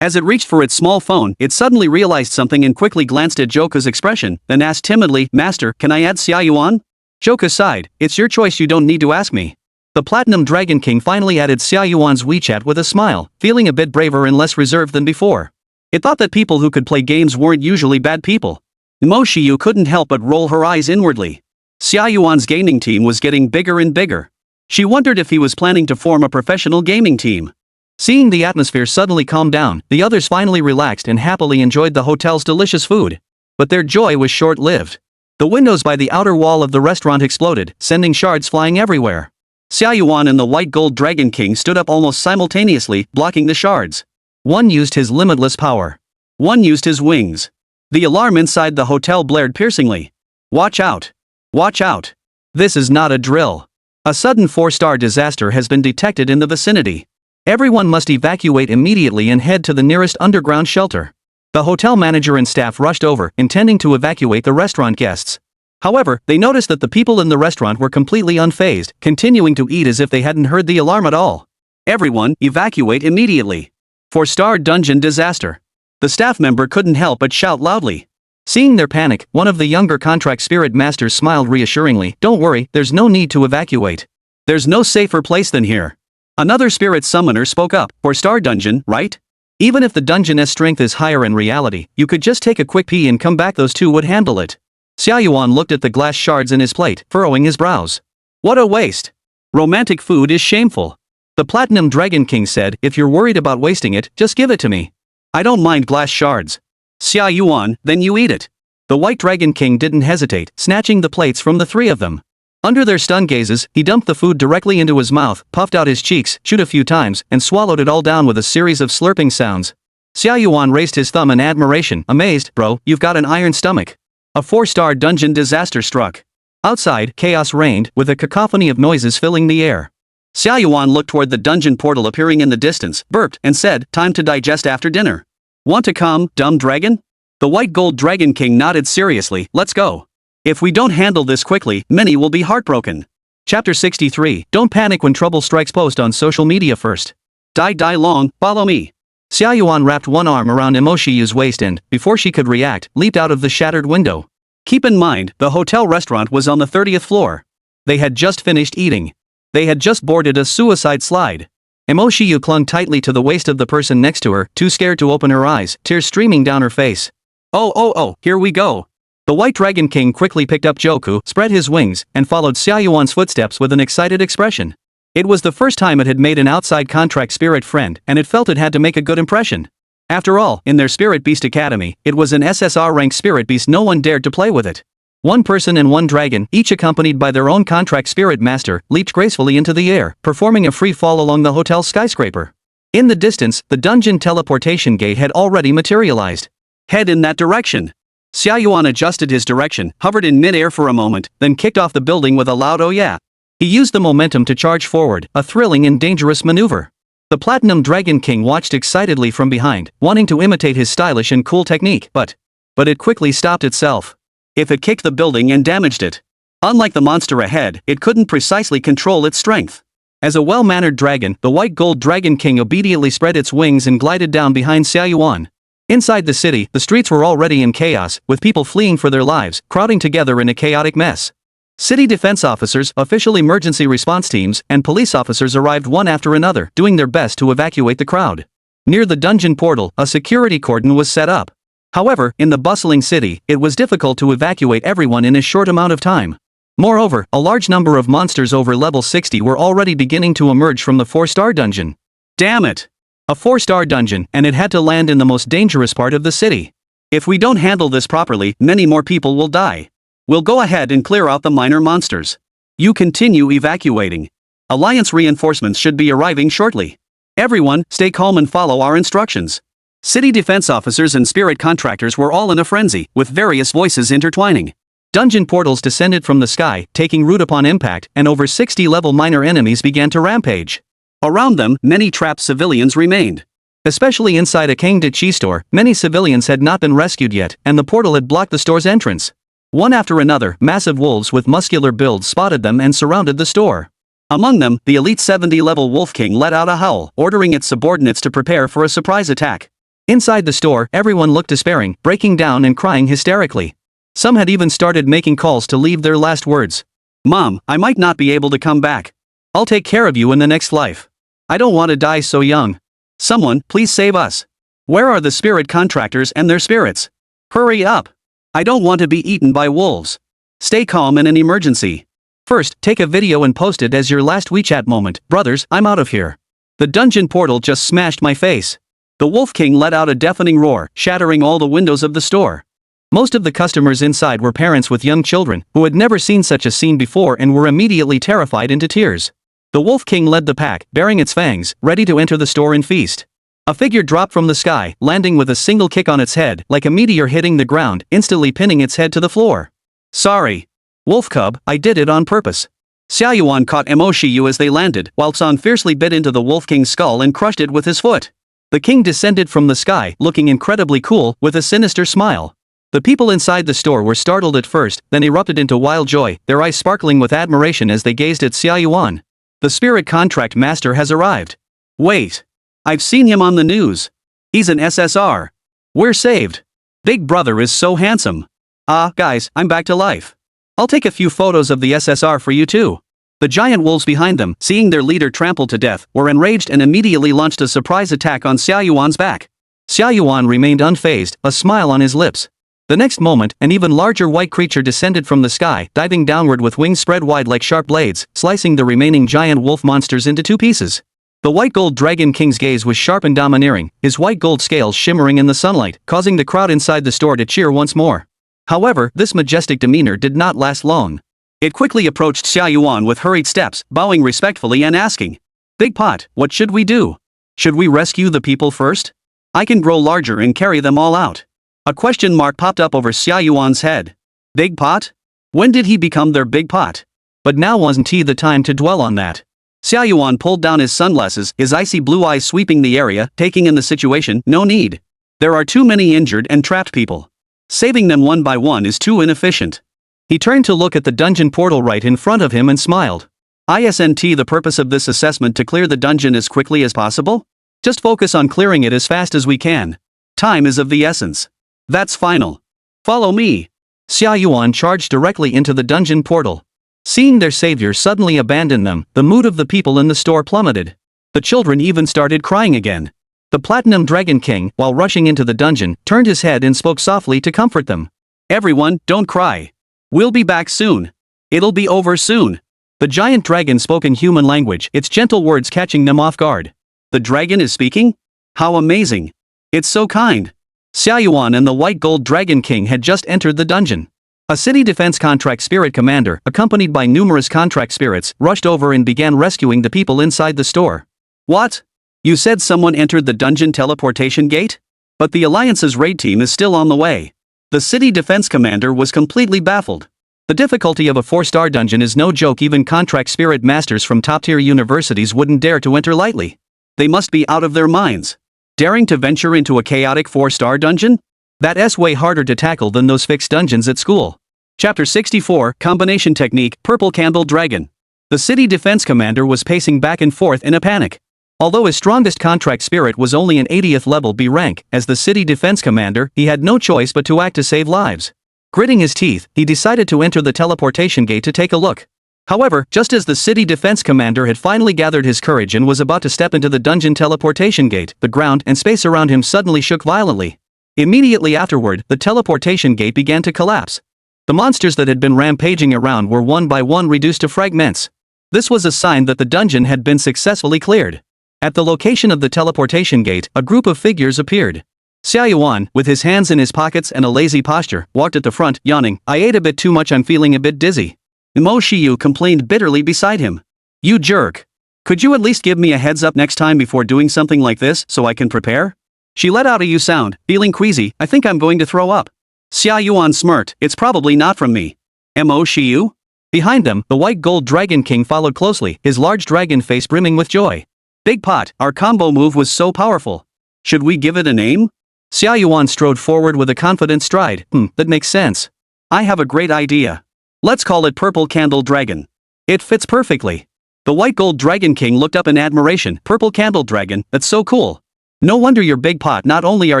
S1: As it reached for its small phone, it suddenly realized something and quickly glanced at Joku's expression, then asked timidly, Master, can I add Xia Yuan? Joku sighed, it's your choice, you don't need to ask me. The Platinum Dragon King finally added Xia Yuan's WeChat with a smile, feeling a bit braver and less reserved than before. It thought that people who could play games weren't usually bad people. Mo Shiyu couldn't help but roll her eyes inwardly. Xia Yuan's gaming team was getting bigger and bigger. She wondered if he was planning to form a professional gaming team. Seeing the atmosphere suddenly calm down, the others finally relaxed and happily enjoyed the hotel's delicious food. But their joy was short-lived. The windows by the outer wall of the restaurant exploded, sending shards flying everywhere. Xia Yuan and the White Gold Dragon King stood up almost simultaneously, blocking the shards. One used his limitless power. One used his wings. The alarm inside the hotel blared piercingly. Watch out. Watch out. This is not a drill. A sudden 4-star disaster has been detected in the vicinity. Everyone must evacuate immediately and head to the nearest underground shelter. The hotel manager and staff rushed over, intending to evacuate the restaurant guests. However, they noticed that the people in the restaurant were completely unfazed, continuing to eat as if they hadn't heard the alarm at all. Everyone, evacuate immediately. 4-star dungeon disaster. The staff member couldn't help but shout loudly. Seeing their panic, one of the younger contract spirit masters smiled reassuringly. Don't worry, there's no need to evacuate. There's no safer place than here. Another spirit summoner spoke up. 4-star dungeon, right? Even if the dungeon's strength is higher in reality, you could just take a quick pee and come back. Those two would handle it. Xia Yuan looked at the glass shards in his plate, furrowing his brows. What a waste. Romantic food is shameful. The Platinum Dragon King said, if you're worried about wasting it, just give it to me. I don't mind glass shards. Xia Yuan, then you eat it. The White Dragon King didn't hesitate, snatching the plates from the three of them. Under their stunned gazes, he dumped the food directly into his mouth, puffed out his cheeks, chewed a few times, and swallowed it all down with a series of slurping sounds. Xia Yuan raised his thumb in admiration, amazed. Bro, you've got an iron stomach. A 4-star dungeon disaster struck. Outside, chaos reigned, with a cacophony of noises filling the air. Xia Yuan looked toward the dungeon portal appearing in the distance, burped, and said, time to digest after dinner. Want to come, dumb dragon? The White Gold Dragon King nodded seriously. Let's go. If we don't handle this quickly, many will be heartbroken. Chapter 63, Don't panic when trouble strikes. Post on social media first. Die long, follow me. Xia Yuan wrapped one arm around Mo Shiyu's waist and, before she could react, leaped out of the shattered window. Keep in mind, the hotel restaurant was on the 30th floor. They had just finished eating. They had just boarded a suicide slide. Mo Shiyu clung tightly to the waist of the person next to her, too scared to open her eyes, tears streaming down her face. Oh, here we go. The White Dragon King quickly picked up Joku, spread his wings, and followed Xia Yuan's footsteps with an excited expression. It was the first time it had made an outside contract spirit friend, and it felt it had to make a good impression. After all, in their Spirit Beast Academy, it was an SSR rank Spirit Beast. No one dared to play with it. One person and one dragon, each accompanied by their own contract spirit master, leaped gracefully into the air, performing a free fall along the hotel skyscraper. In the distance, the dungeon teleportation gate had already materialized. Head in that direction. Xia Yuan adjusted his direction, hovered in midair for a moment, then kicked off the building with a loud "oh yeah." He used the momentum to charge forward, a thrilling and dangerous maneuver. The Platinum Dragon King watched excitedly from behind, wanting to imitate his stylish and cool technique, but it quickly stopped itself. If it kicked the building and damaged it. Unlike the monster ahead, it couldn't precisely control its strength. As a well-mannered dragon, the White Gold Dragon King obediently spread its wings and glided down behind Xia Yuan. Inside the city, the streets were already in chaos, with people fleeing for their lives, crowding together in a chaotic mess. City defense officers, official emergency response teams, and police officers arrived one after another, doing their best to evacuate the crowd. Near the dungeon portal, a security cordon was set up. However, in the bustling city, it was difficult to evacuate everyone in a short amount of time. Moreover, a large number of monsters over level 60 were already beginning to emerge from the 4-star dungeon. Damn it! A 4-star dungeon, and it had to land in the most dangerous part of the city. If we don't handle this properly, many more people will die. We'll go ahead and clear out the minor monsters. You continue evacuating. Alliance reinforcements should be arriving shortly. Everyone, stay calm and follow our instructions. City defense officers and spirit contractors were all in a frenzy, with various voices intertwining. Dungeon portals descended from the sky, taking root upon impact, and over 60-level minor enemies began to rampage. Around them, many trapped civilians remained. Especially inside a King de Chi store, many civilians had not been rescued yet, and the portal had blocked the store's entrance. One after another, massive wolves with muscular builds spotted them and surrounded the store. Among them, the elite 70-level Wolf King let out a howl, ordering its subordinates to prepare for a surprise attack. Inside the store, everyone looked despairing, breaking down and crying hysterically. Some had even started making calls to leave their last words. "Mom, I might not be able to come back. I'll take care of you in the next life. I don't want to die so young. Someone, please save us. Where are the spirit contractors and their spirits? Hurry up. I don't want to be eaten by wolves. Stay calm in an emergency. First, take a video and post it as your last WeChat moment. Brothers, I'm out of here. The dungeon portal just smashed my face." The Wolf King let out a deafening roar, shattering all the windows of the store. Most of the customers inside were parents with young children, who had never seen such a scene before and were immediately terrified into tears. The Wolf King led the pack, baring its fangs, ready to enter the store and feast. A figure dropped from the sky, landing with a single kick on its head, like a meteor hitting the ground, instantly pinning its head to the floor. "Sorry. Wolf Cub, I did it on purpose." Xia Yuan caught Mo Shiyu as they landed, while San fiercely bit into the Wolf King's skull and crushed it with his foot. The king descended from the sky, looking incredibly cool, with a sinister smile. The people inside the store were startled at first, then erupted into wild joy, their eyes sparkling with admiration as they gazed at Xia Yuan. The spirit contract master has arrived. Wait. I've seen him on the news. He's an SSR. We're saved. Big brother is so handsome. Ah, guys, I'm back to life. I'll take a few photos of the SSR for you too. The giant wolves behind them, seeing their leader trampled to death, were enraged and immediately launched a surprise attack on Xia Yuan's back. Xia Yuan remained unfazed, a smile on his lips. The next moment, an even larger white creature descended from the sky, diving downward with wings spread wide like sharp blades, slicing the remaining giant wolf monsters into 2 pieces. The White Gold Dragon King's gaze was sharp and domineering, his white gold scales shimmering in the sunlight, causing the crowd inside the store to cheer once more. However, this majestic demeanor did not last long. It quickly approached Xia Yuan with hurried steps, bowing respectfully and asking, "Big Pot, what should we do? Should we rescue the people first? I can grow larger and carry them all out." A question mark popped up over Xia Yuan's head. Big Pot? When did he become their Big Pot? But now wasn't the time to dwell on that. Xia Yuan pulled down his sunglasses, his icy blue eyes sweeping the area, taking in the situation. No need. There are too many injured and trapped people. Saving them one by one is too inefficient. He turned to look at the dungeon portal right in front of him and smiled. Isn't the purpose of this assessment to clear the dungeon as quickly as possible? Just focus on clearing it as fast as we can. Time is of the essence. That's final. Follow me. Xia Yuan charged directly into the dungeon portal. Seeing their savior suddenly abandon them, the mood of the people in the store plummeted. The children even started crying again. The Platinum Dragon King, while rushing into the dungeon, turned his head and spoke softly to comfort them. "Everyone, don't cry. We'll be back soon. It'll be over soon." The giant dragon spoke in human language, its gentle words catching them off guard. The dragon is speaking? How amazing. It's so kind. Xia Yuan and the White Gold Dragon King had just entered the dungeon. A city defense contract spirit commander, accompanied by numerous contract spirits, rushed over and began rescuing the people inside the store. What? You said someone entered the dungeon teleportation gate? But the Alliance's raid team is still on the way. The city defense commander was completely baffled. The difficulty of a 4-star dungeon is no joke. Even contract spirit masters from top-tier universities wouldn't dare to enter lightly. They must be out of their minds. Daring to venture into a chaotic 4-star dungeon? That's way harder to tackle than those fixed dungeons at school. Chapter 64, Combination Technique, Purple Candle Dragon. The city defense commander was pacing back and forth in a panic. Although his strongest contract spirit was only an 80th level B rank, as the city defense commander, he had no choice but to act to save lives. Gritting his teeth, he decided to enter the teleportation gate to take a look. However, just as the city defense commander had finally gathered his courage and was about to step into the dungeon teleportation gate, the ground and space around him suddenly shook violently. Immediately afterward, the teleportation gate began to collapse. The monsters that had been rampaging around were one by one reduced to fragments. This was a sign that the dungeon had been successfully cleared. At the location of the teleportation gate, a group of figures appeared. Xia Yuan, with his hands in his pockets and a lazy posture, walked at the front, yawning. I ate a bit too much, I'm feeling a bit dizzy. Mo Shiyu complained bitterly beside him. You jerk. Could you at least give me a heads up next time before doing something like this so I can prepare? She let out a "you" sound, feeling queasy. I think I'm going to throw up. Xia Yuan smirked. It's probably not from me. Mo Shiyu? Behind them, the White Gold Dragon King followed closely, his large dragon face brimming with joy. Big pot, our combo move was so powerful. Should we give it a name? Xia Yuan strode forward with a confident stride. That makes sense. I have a great idea. Let's call it Purple Candle Dragon. It fits perfectly. The White Gold Dragon King looked up in admiration. Purple Candle Dragon, that's so cool. No wonder you're Big Pot. Not only are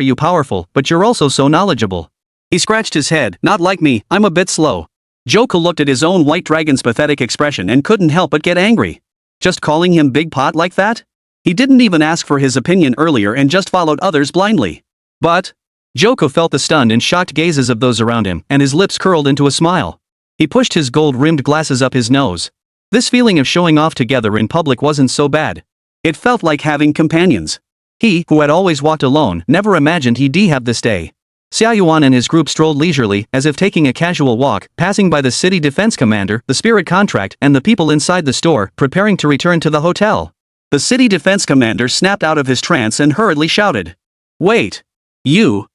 S1: you powerful, but you're also so knowledgeable. He scratched his head. Not like me, I'm a bit slow. Joker looked at his own white dragon's pathetic expression and couldn't help but get angry. Just calling him Big Pot like that? He didn't even ask for his opinion earlier and just followed others blindly. But Joker felt the stunned and shocked gazes of those around him, and his lips curled into a smile. He pushed his gold-rimmed glasses up his nose. This feeling of showing off together in public wasn't so bad. It felt like having companions. He, who had always walked alone, never imagined he'd have this day. Xia Yuan and his group strolled leisurely, as if taking a casual walk, passing by the city defense commander, the spirit contract, and the people inside the store, preparing to return to the hotel. The city defense commander snapped out of his trance and hurriedly shouted. Wait. You've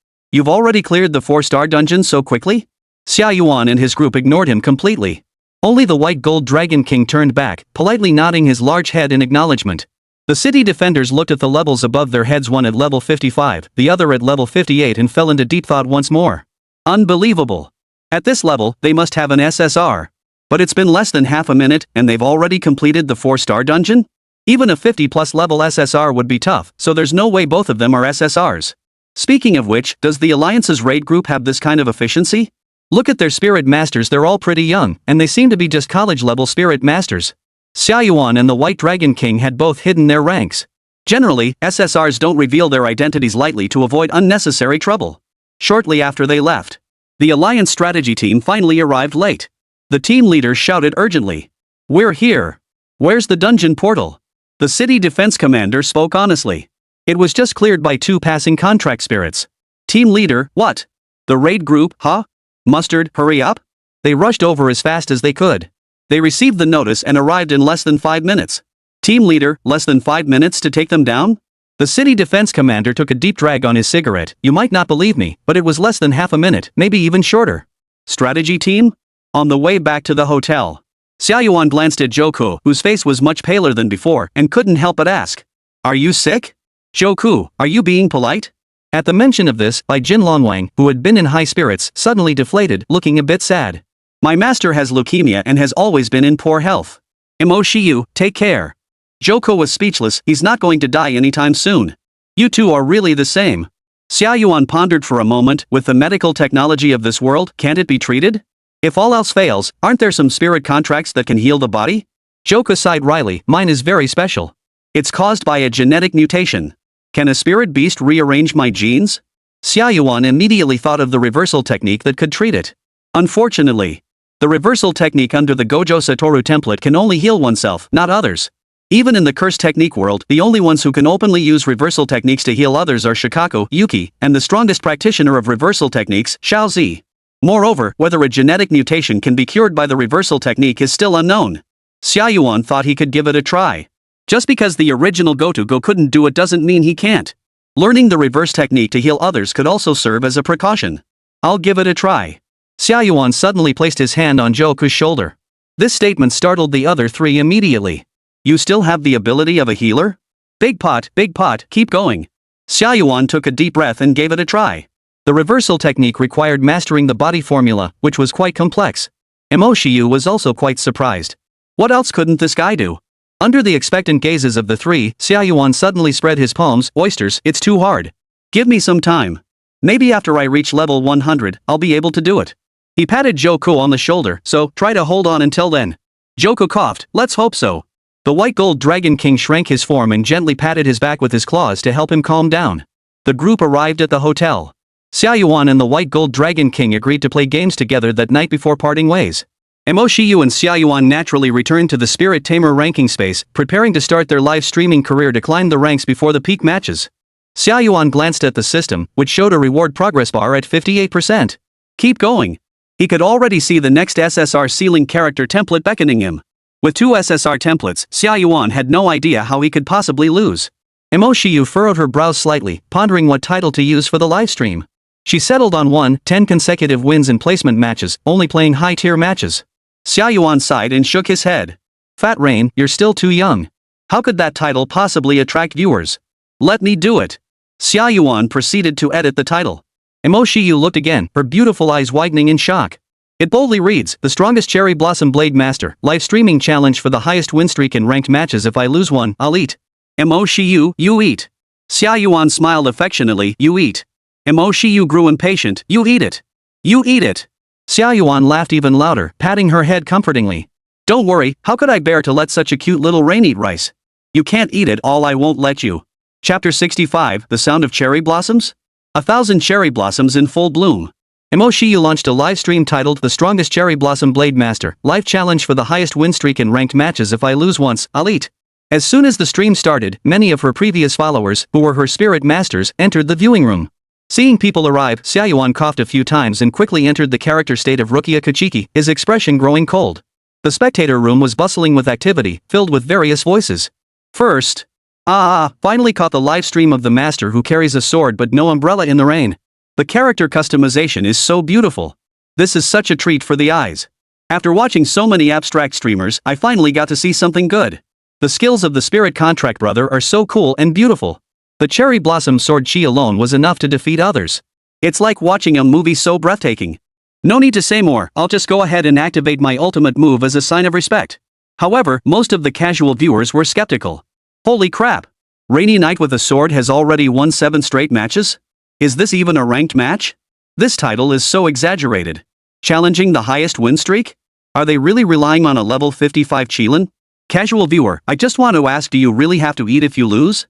S1: already cleared the 4-star dungeon so quickly? Xia Yuan and his group ignored him completely. Only the White Gold Dragon King turned back, politely nodding his large head in acknowledgement. The city defenders looked at the levels above their heads, one at level 55, the other at level 58, and fell into deep thought once more. Unbelievable. At this level, they must have an SSR. But it's been less than half a minute, and they've already completed the 4-star dungeon? Even a 50+ level SSR would be tough, so there's no way both of them are SSRs. Speaking of which, does the Alliance's raid group have this kind of efficiency? Look at their spirit masters, they're all pretty young, and they seem to be just college-level spirit masters. Xia Yuan and the White Dragon King had both hidden their ranks. Generally, SSRs don't reveal their identities lightly to avoid unnecessary trouble. Shortly after they left, the Alliance strategy team finally arrived late. The team leader shouted urgently. We're here. Where's the dungeon portal? The city defense commander spoke honestly. It was just cleared by 2 passing contract spirits. Team leader, what? The raid group, huh? Mustard, hurry up? They rushed over as fast as they could. They received the notice and arrived in less than 5 minutes. Team leader, less than 5 minutes to take them down? The city defense commander took a deep drag on his cigarette. You might not believe me, but it was less than half a minute, maybe even shorter. Strategy team? On the way back to the hotel, Xia Yuan glanced at Joku, whose face was much paler than before, and couldn't help but ask. Are you sick? Joku, are you being polite? At the mention of this, Bai Jin Longwang, who had been in high spirits, suddenly deflated, looking a bit sad. My master has leukemia and has always been in poor health. Mo Shiyu, take care. Joku was speechless. He's not going to die anytime soon. You two are really the same. Xia Yuan pondered for a moment. With the medical technology of this world, can't it be treated? If all else fails, aren't there some spirit contracts that can heal the body? Joku sighed wryly. Mine is very special. It's caused by a genetic mutation. Can a spirit beast rearrange my genes? Xia Yuan immediately thought of the reversal technique that could treat it. Unfortunately, The reversal technique under the Gojo Satoru template can only heal oneself, not others. Even in the curse technique world, the only ones who can openly use reversal techniques to heal others are Shikaku, Yuki, and the strongest practitioner of reversal techniques, Xiao Zi. Moreover, whether a genetic mutation can be cured by the reversal technique is still unknown. Xia Yuan thought he could give it a try. Just because the original Go couldn't do it doesn't mean he can't. Learning the reverse technique to heal others could also serve as a precaution. I'll give it a try. Xia Yuan suddenly placed his hand on Joku's shoulder. This statement startled the other three immediately. You still have the ability of a healer? Big pot, keep going. Xia Yuan took a deep breath and gave it a try. The reversal technique required mastering the body formula, which was quite complex. Mo Shiyu was also quite surprised. What else couldn't this guy do? Under the expectant gazes of the three, Xia Yuan suddenly spread his palms. Oysters, it's too hard. Give me some time. Maybe after I reach level 100, I'll be able to do it. He patted Joku on the shoulder, so try to hold on until then. Joku coughed, let's hope so. The white gold dragon king shrank his form and gently patted his back with his claws to help him calm down. The group arrived at the hotel. Xia Yuan and the white gold dragon king agreed to play games together that night before parting ways. Mo Shiyu and Xia Yuan naturally returned to the Spirit Tamer ranking space, preparing to start their live streaming career to climb the ranks before the peak matches. Xia Yuan glanced at the system, which showed a reward progress bar at 58%. Keep going. He could already see the next SSR ceiling character template beckoning him. With 2 SSR templates, Xia Yuan had no idea how he could possibly lose. Mo Shiyu furrowed her brows slightly, pondering what title to use for the livestream. She settled on 10 consecutive wins in placement matches, only playing high-tier matches. Xia Yuan sighed and shook his head. Fat Rain, you're still too young. How could that title possibly attract viewers? Let me do it. Xia Yuan proceeded to edit the title. Mo Shiyu looked again, her beautiful eyes widening in shock. It boldly reads, The Strongest Cherry Blossom Blade Master, live streaming challenge for the highest win streak in ranked matches. If I lose one, I'll eat. Mo Shiyu, you eat. Xia Yuan smiled affectionately, you eat. Mo Shiyu grew impatient, you eat it. You eat it. Xia Yuan laughed even louder, patting her head comfortingly. Don't worry, how could I bear to let such a cute little rain eat rice? You can't eat it all, I won't let you. Chapter 65, The Sound of Cherry Blossoms? 1,000 cherry blossoms in full bloom. Mo Shiyu launched a live stream titled The Strongest Cherry Blossom Blade Master, live challenge for the highest win streak in ranked matches. If I lose once, I'll eat. As soon as the stream started, many of her previous followers, who were her spirit masters, entered the viewing room. Seeing people arrive, Xia Yuan coughed a few times and quickly entered the character state of Rukia Kachiki, his expression growing cold. The spectator room was bustling with activity, filled with various voices. First, finally caught the live stream of the master who carries a sword but no umbrella in the rain. The character customization is so beautiful. This is such a treat for the eyes. After watching so many abstract streamers, I finally got to see something good. The skills of the Spirit Contract Brother are so cool and beautiful. The cherry blossom sword chi alone was enough to defeat others. It's like watching a movie so breathtaking. No need to say more, I'll just go ahead and activate my ultimate move as a sign of respect. However, most of the casual viewers were skeptical. Holy crap! Rainy Knight with a sword has already won 7 straight matches? Is this even a ranked match? This title is so exaggerated. Challenging the highest win streak? Are they really relying on a level 55 Qilin? Casual viewer, I just want to ask, do you really have to eat if you lose?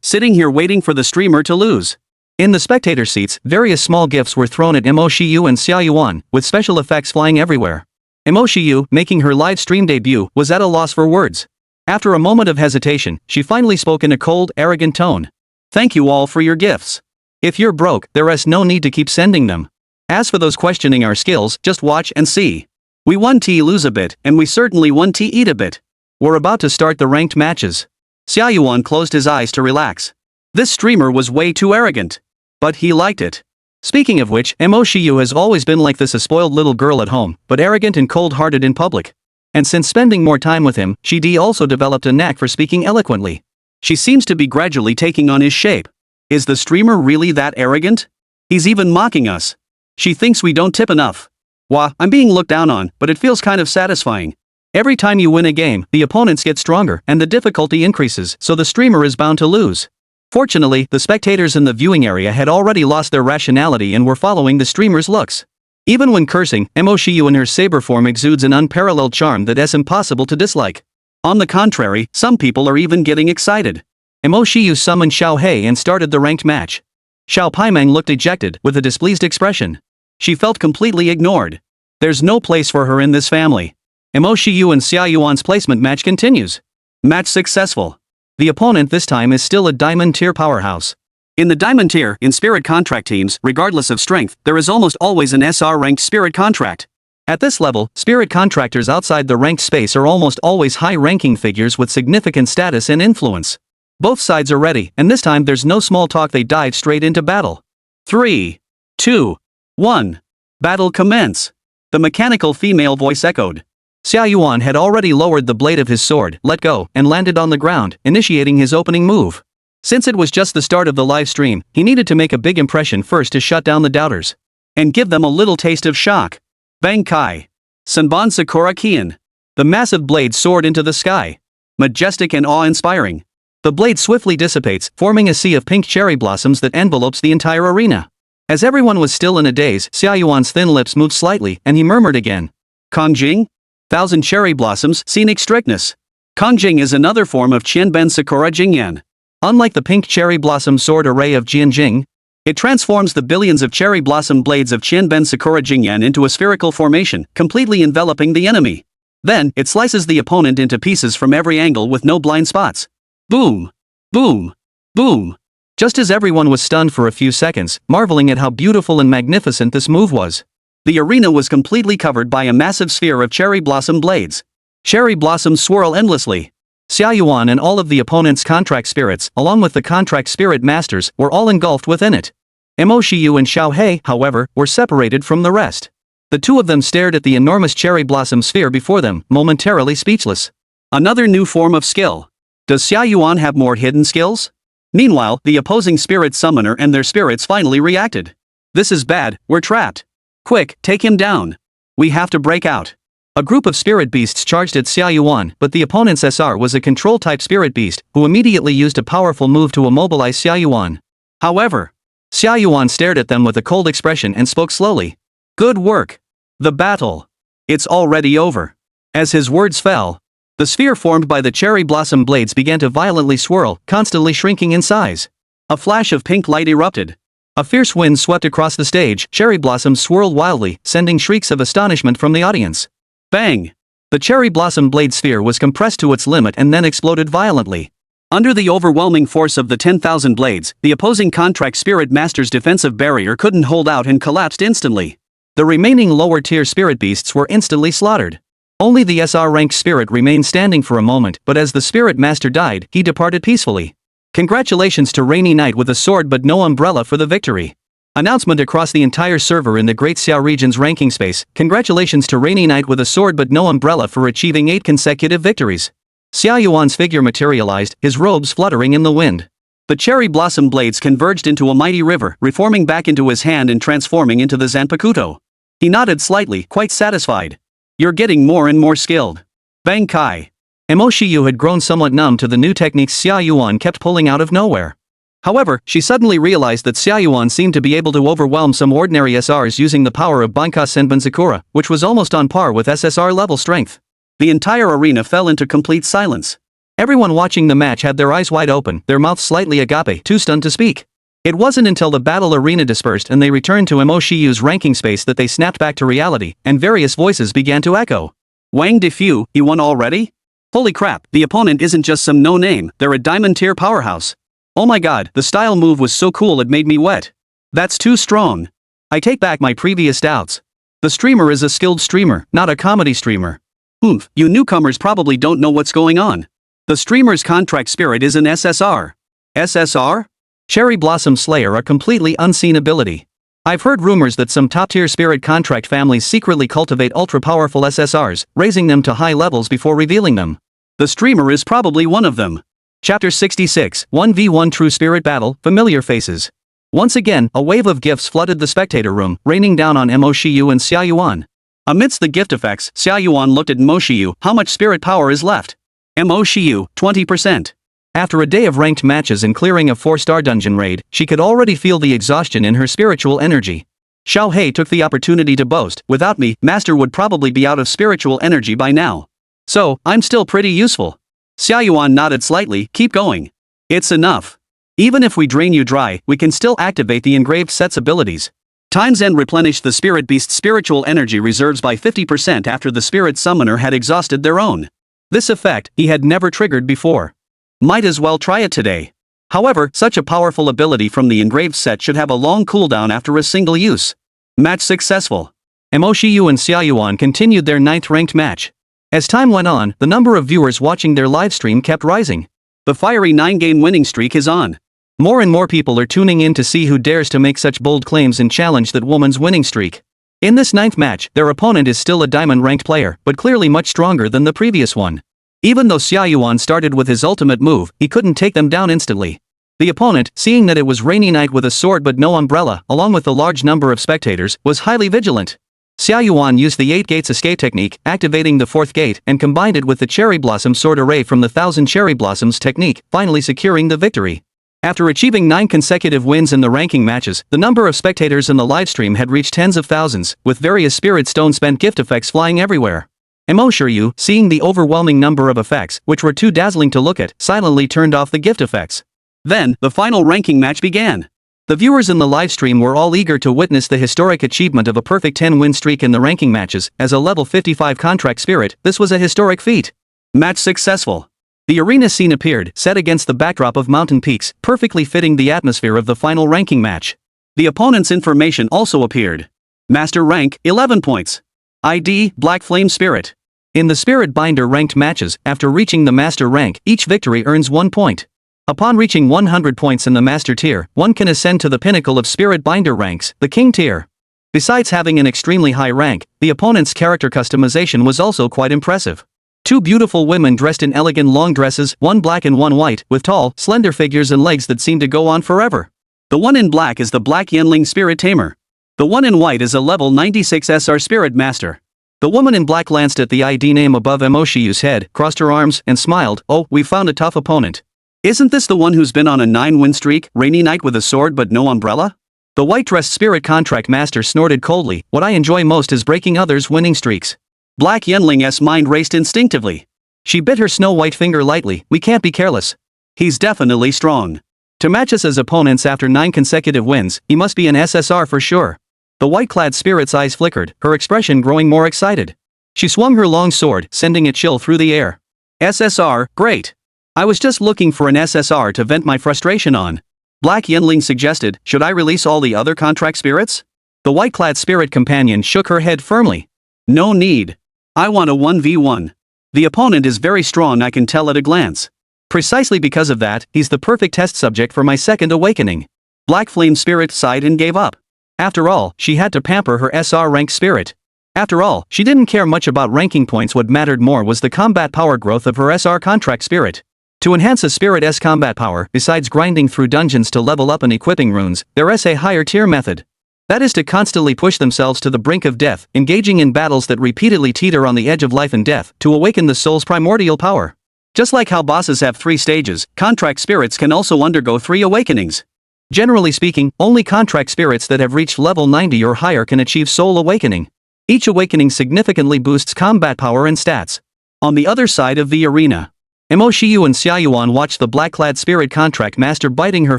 S1: Sitting here waiting for the streamer to lose. In the spectator seats, various small gifts were thrown at Mo Shiyu and Xia Yuan, with special effects flying everywhere. Mo Shiyu, making her live stream debut, was at a loss for words. After a moment of hesitation, she finally spoke in a cold, arrogant tone. Thank you all for your gifts. If you're broke, there is no need to keep sending them. As for those questioning our skills, just watch and see. We 1t lose a bit, and we certainly 1t eat a bit. We're about to start the ranked matches. Xia Yuan closed his eyes to relax. This streamer was way too arrogant. But he liked it. Speaking of which, Mo Shiyu has always been like this, a spoiled little girl at home, but arrogant and cold-hearted in public. And since spending more time with him, she also developed a knack for speaking eloquently. She seems to be gradually taking on his shape. Is the streamer really that arrogant? He's even mocking us. She thinks we don't tip enough. Wah, I'm being looked down on, but it feels kind of satisfying. Every time you win a game, the opponents get stronger and the difficulty increases, so the streamer is bound to lose. Fortunately, the spectators in the viewing area had already lost their rationality and were following the streamer's looks. Even when cursing, Mo Shiyu in her saber form exudes an unparalleled charm that is impossible to dislike. On the contrary, some people are even getting excited. Mo Shiyu summoned Xiao He and started the ranked match. Xiao Paimeng looked dejected, with a displeased expression. She felt completely ignored. There's no place for her in this family. Mo Shiyu and Xia Yuan's placement match continues. Match successful. The opponent this time is still a diamond tier powerhouse. In the diamond tier, in spirit contract teams, regardless of strength, there is almost always an SR ranked spirit contract. At this level, spirit contractors outside the ranked space are almost always high-ranking figures with significant status and influence. Both sides are ready, and this time there's no small talk, they dive straight into battle. 3, 2, 1. Battle commence. The mechanical female voice echoed. Xia Yuan had already lowered the blade of his sword, let go, and landed on the ground, initiating his opening move. Since it was just the start of the live stream, he needed to make a big impression first to shut down the doubters. And give them a little taste of shock. Bang Kai. Sanban Sakura Kian. The massive blade soared into the sky. Majestic and awe-inspiring. The blade swiftly dissipates, forming a sea of pink cherry blossoms that envelopes the entire arena. As everyone was still in a daze, Xia Yuan's thin lips moved slightly, and he murmured again. Kongjing? Thousand cherry blossoms, scenic strictness. Kongjing is another form of Qianben Sakura Jingyan. Unlike the pink cherry blossom sword array of Jianjing, it transforms the billions of cherry blossom blades of Qianben Sakura Jingyan into a spherical formation, completely enveloping the enemy. Then, it slices the opponent into pieces from every angle with no blind spots. Boom! Boom! Boom! Just as everyone was stunned for a few seconds, marveling at how beautiful and magnificent this move was. The arena was completely covered by a massive sphere of cherry blossom blades. Cherry blossoms swirl endlessly. Xia Yuan and all of the opponent's contract spirits, along with the contract spirit masters, were all engulfed within it. Mo Shiyu and Xiao He, however, were separated from the rest. The two of them stared at the enormous cherry blossom sphere before them, momentarily speechless. Another new form of skill. Does Xia Yuan have more hidden skills? Meanwhile, the opposing spirit summoner and their spirits finally reacted. This is bad, we're trapped. Quick, take him down. We have to break out. A group of spirit beasts charged at Xia Yuan, but the opponent's SR was a control-type spirit beast, who immediately used a powerful move to immobilize Xia Yuan. However, Xia Yuan stared at them with a cold expression and spoke slowly. Good work. The battle. It's already over. As his words fell, the sphere formed by the cherry blossom blades began to violently swirl, constantly shrinking in size. A flash of pink light erupted. A fierce wind swept across the stage, cherry blossoms swirled wildly, sending shrieks of astonishment from the audience. Bang! The cherry blossom blade sphere was compressed to its limit and then exploded violently. Under the overwhelming force of the 10,000 blades, the opposing contract spirit master's defensive barrier couldn't hold out and collapsed instantly. The remaining lower-tier spirit beasts were instantly slaughtered. Only the SR-ranked spirit remained standing for a moment, but as the spirit master died, he departed peacefully. Congratulations to Rainy Knight with a sword but no umbrella for the victory. Announcement across the entire server in the Great Xia region's ranking space. Congratulations to Rainy Knight with a sword but no umbrella for achieving 8 consecutive victories. Xia Yuan's figure materialized, his robes fluttering in the wind. The cherry blossom blades converged into a mighty river, reforming back into his hand and transforming into the Zanpakuto. He nodded slightly, quite satisfied. You're getting more and more skilled. Bang Kai. Mo Shiyu had grown somewhat numb to the new techniques Xia Yuan kept pulling out of nowhere. However, she suddenly realized that Xia Yuan seemed to be able to overwhelm some ordinary SRs using the power of Banka Senbon Sakura, which was almost on par with SSR level strength. The entire arena fell into complete silence. Everyone watching the match had their eyes wide open, their mouths slightly agape, too stunned to speak. It wasn't until the battle arena dispersed and they returned to Mo Shiyu's ranking space that they snapped back to reality, and various voices began to echo. Wang Defu, he won already? Holy crap, the opponent isn't just some no-name, they're a diamond tier powerhouse. Oh my god, the style move was so cool it made me wet. That's too strong. I take back my previous doubts. The streamer is a skilled streamer, not a comedy streamer. You newcomers probably don't know what's going on. The streamer's contract spirit is an SSR. SSR? Cherry Blossom Slayer, a completely unseen ability. I've heard rumors that some top-tier spirit contract families secretly cultivate ultra-powerful SSRs, raising them to high levels before revealing them. The streamer is probably one of them. Chapter 66, 1v1 True Spirit Battle, Familiar Faces. Once again, a wave of gifts flooded the spectator room, raining down on Mo Shiyu and Xia Yuan. Amidst the gift effects, Xia Yuan looked at Mo Shiyu. How much spirit power is left? Mo Shiyu, 20%. After a day of ranked matches and clearing a 4-star dungeon raid, she could already feel the exhaustion in her spiritual energy. Xiao He took the opportunity to boast, without me, Master would probably be out of spiritual energy by now. So, I'm still pretty useful. Xia Yuan nodded slightly, keep going. It's enough. Even if we drain you dry, we can still activate the engraved set's abilities. Time's End replenished the spirit beast's spiritual energy reserves by 50% after the spirit summoner had exhausted their own. This effect he had never triggered before. Might as well try it today. However, such a powerful ability from the engraved set should have a long cooldown after a single use. Match successful. Mo Shiyu and Xia Yuan continued their 9th ranked match. As time went on, the number of viewers watching their livestream kept rising. The fiery 9-game winning streak is on. More and more people are tuning in to see who dares to make such bold claims and challenge that woman's winning streak. In this 9th match, their opponent is still a diamond-ranked player, but clearly much stronger than the previous one. Even though Xia Yuan started with his ultimate move, he couldn't take them down instantly. The opponent, seeing that it was rainy night with a sword but no umbrella, along with a large number of spectators, was highly vigilant. Xia Yuan used the 8 gates escape technique, activating the 4th gate, and combined it with the cherry blossom sword array from the 1000 cherry blossoms technique, finally securing the victory. After achieving 9 consecutive wins in the ranking matches, the number of spectators in the livestream had reached tens of thousands, with various spirit stone spent gift effects flying everywhere. Mo Shiyu, seeing the overwhelming number of effects, which were too dazzling to look at, silently turned off the gift effects. Then, the final ranking match began. The viewers in the livestream were all eager to witness the historic achievement of a perfect 10-win streak in the ranking matches. As a level 55 contract spirit, this was a historic feat. Match successful. The arena scene appeared, set against the backdrop of mountain peaks, perfectly fitting the atmosphere of the final ranking match. The opponent's information also appeared. Master rank, 11 points. ID, Black Flame Spirit. In the Spirit Binder ranked matches, after reaching the Master rank, each victory earns 1 point. Upon reaching 100 points in the Master tier, one can ascend to the pinnacle of Spirit Binder ranks, the King tier. Besides having an extremely high rank, the opponent's character customization was also quite impressive. 2 beautiful women dressed in elegant long dresses, one black and one white, with tall, slender figures and legs that seem to go on forever. The one in black is the Black Yanling Spirit Tamer. The one in white is a level 96 SR Spirit Master. The woman in black glanced at the ID name above Mo Shiyu's head, crossed her arms, and smiled. Oh, we found a tough opponent. Isn't this the one who's been on a 9-win streak, rainy night with a sword but no umbrella? The white-dressed Spirit Contract Master snorted coldly. What I enjoy most is breaking others' winning streaks. Black Yanling's mind raced instinctively. She bit her snow-white finger lightly. We can't be careless. He's definitely strong. To match us as opponents after 9 consecutive wins, he must be an SSR for sure. The white-clad spirit's eyes flickered, her expression growing more excited. She swung her long sword, sending a chill through the air. SSR, great. I was just looking for an SSR to vent my frustration on. Black Yanling suggested, should I release all the other contract spirits? The white-clad spirit companion shook her head firmly. No need. I want a 1v1. The opponent is very strong, I can tell at a glance. Precisely because of that, he's the perfect test subject for my second awakening. Black Flame Spirit sighed and gave up. After all, she had to pamper her SR rank spirit. After all, she didn't care much about ranking points. What mattered more was the combat power growth of her SR contract spirit. To enhance a spirit's combat power, besides grinding through dungeons to level up and equipping runes, there is a higher tier method. That is to constantly push themselves to the brink of death, engaging in battles that repeatedly teeter on the edge of life and death, to awaken the soul's primordial power. Just like how bosses have 3 stages, contract spirits can also undergo 3 awakenings. Generally speaking, only contract spirits that have reached level 90 or higher can achieve soul awakening. Each awakening significantly boosts combat power and stats. On the other side of the arena, Mo Shiyu and Xia Yuan watched the black-clad spirit contract master biting her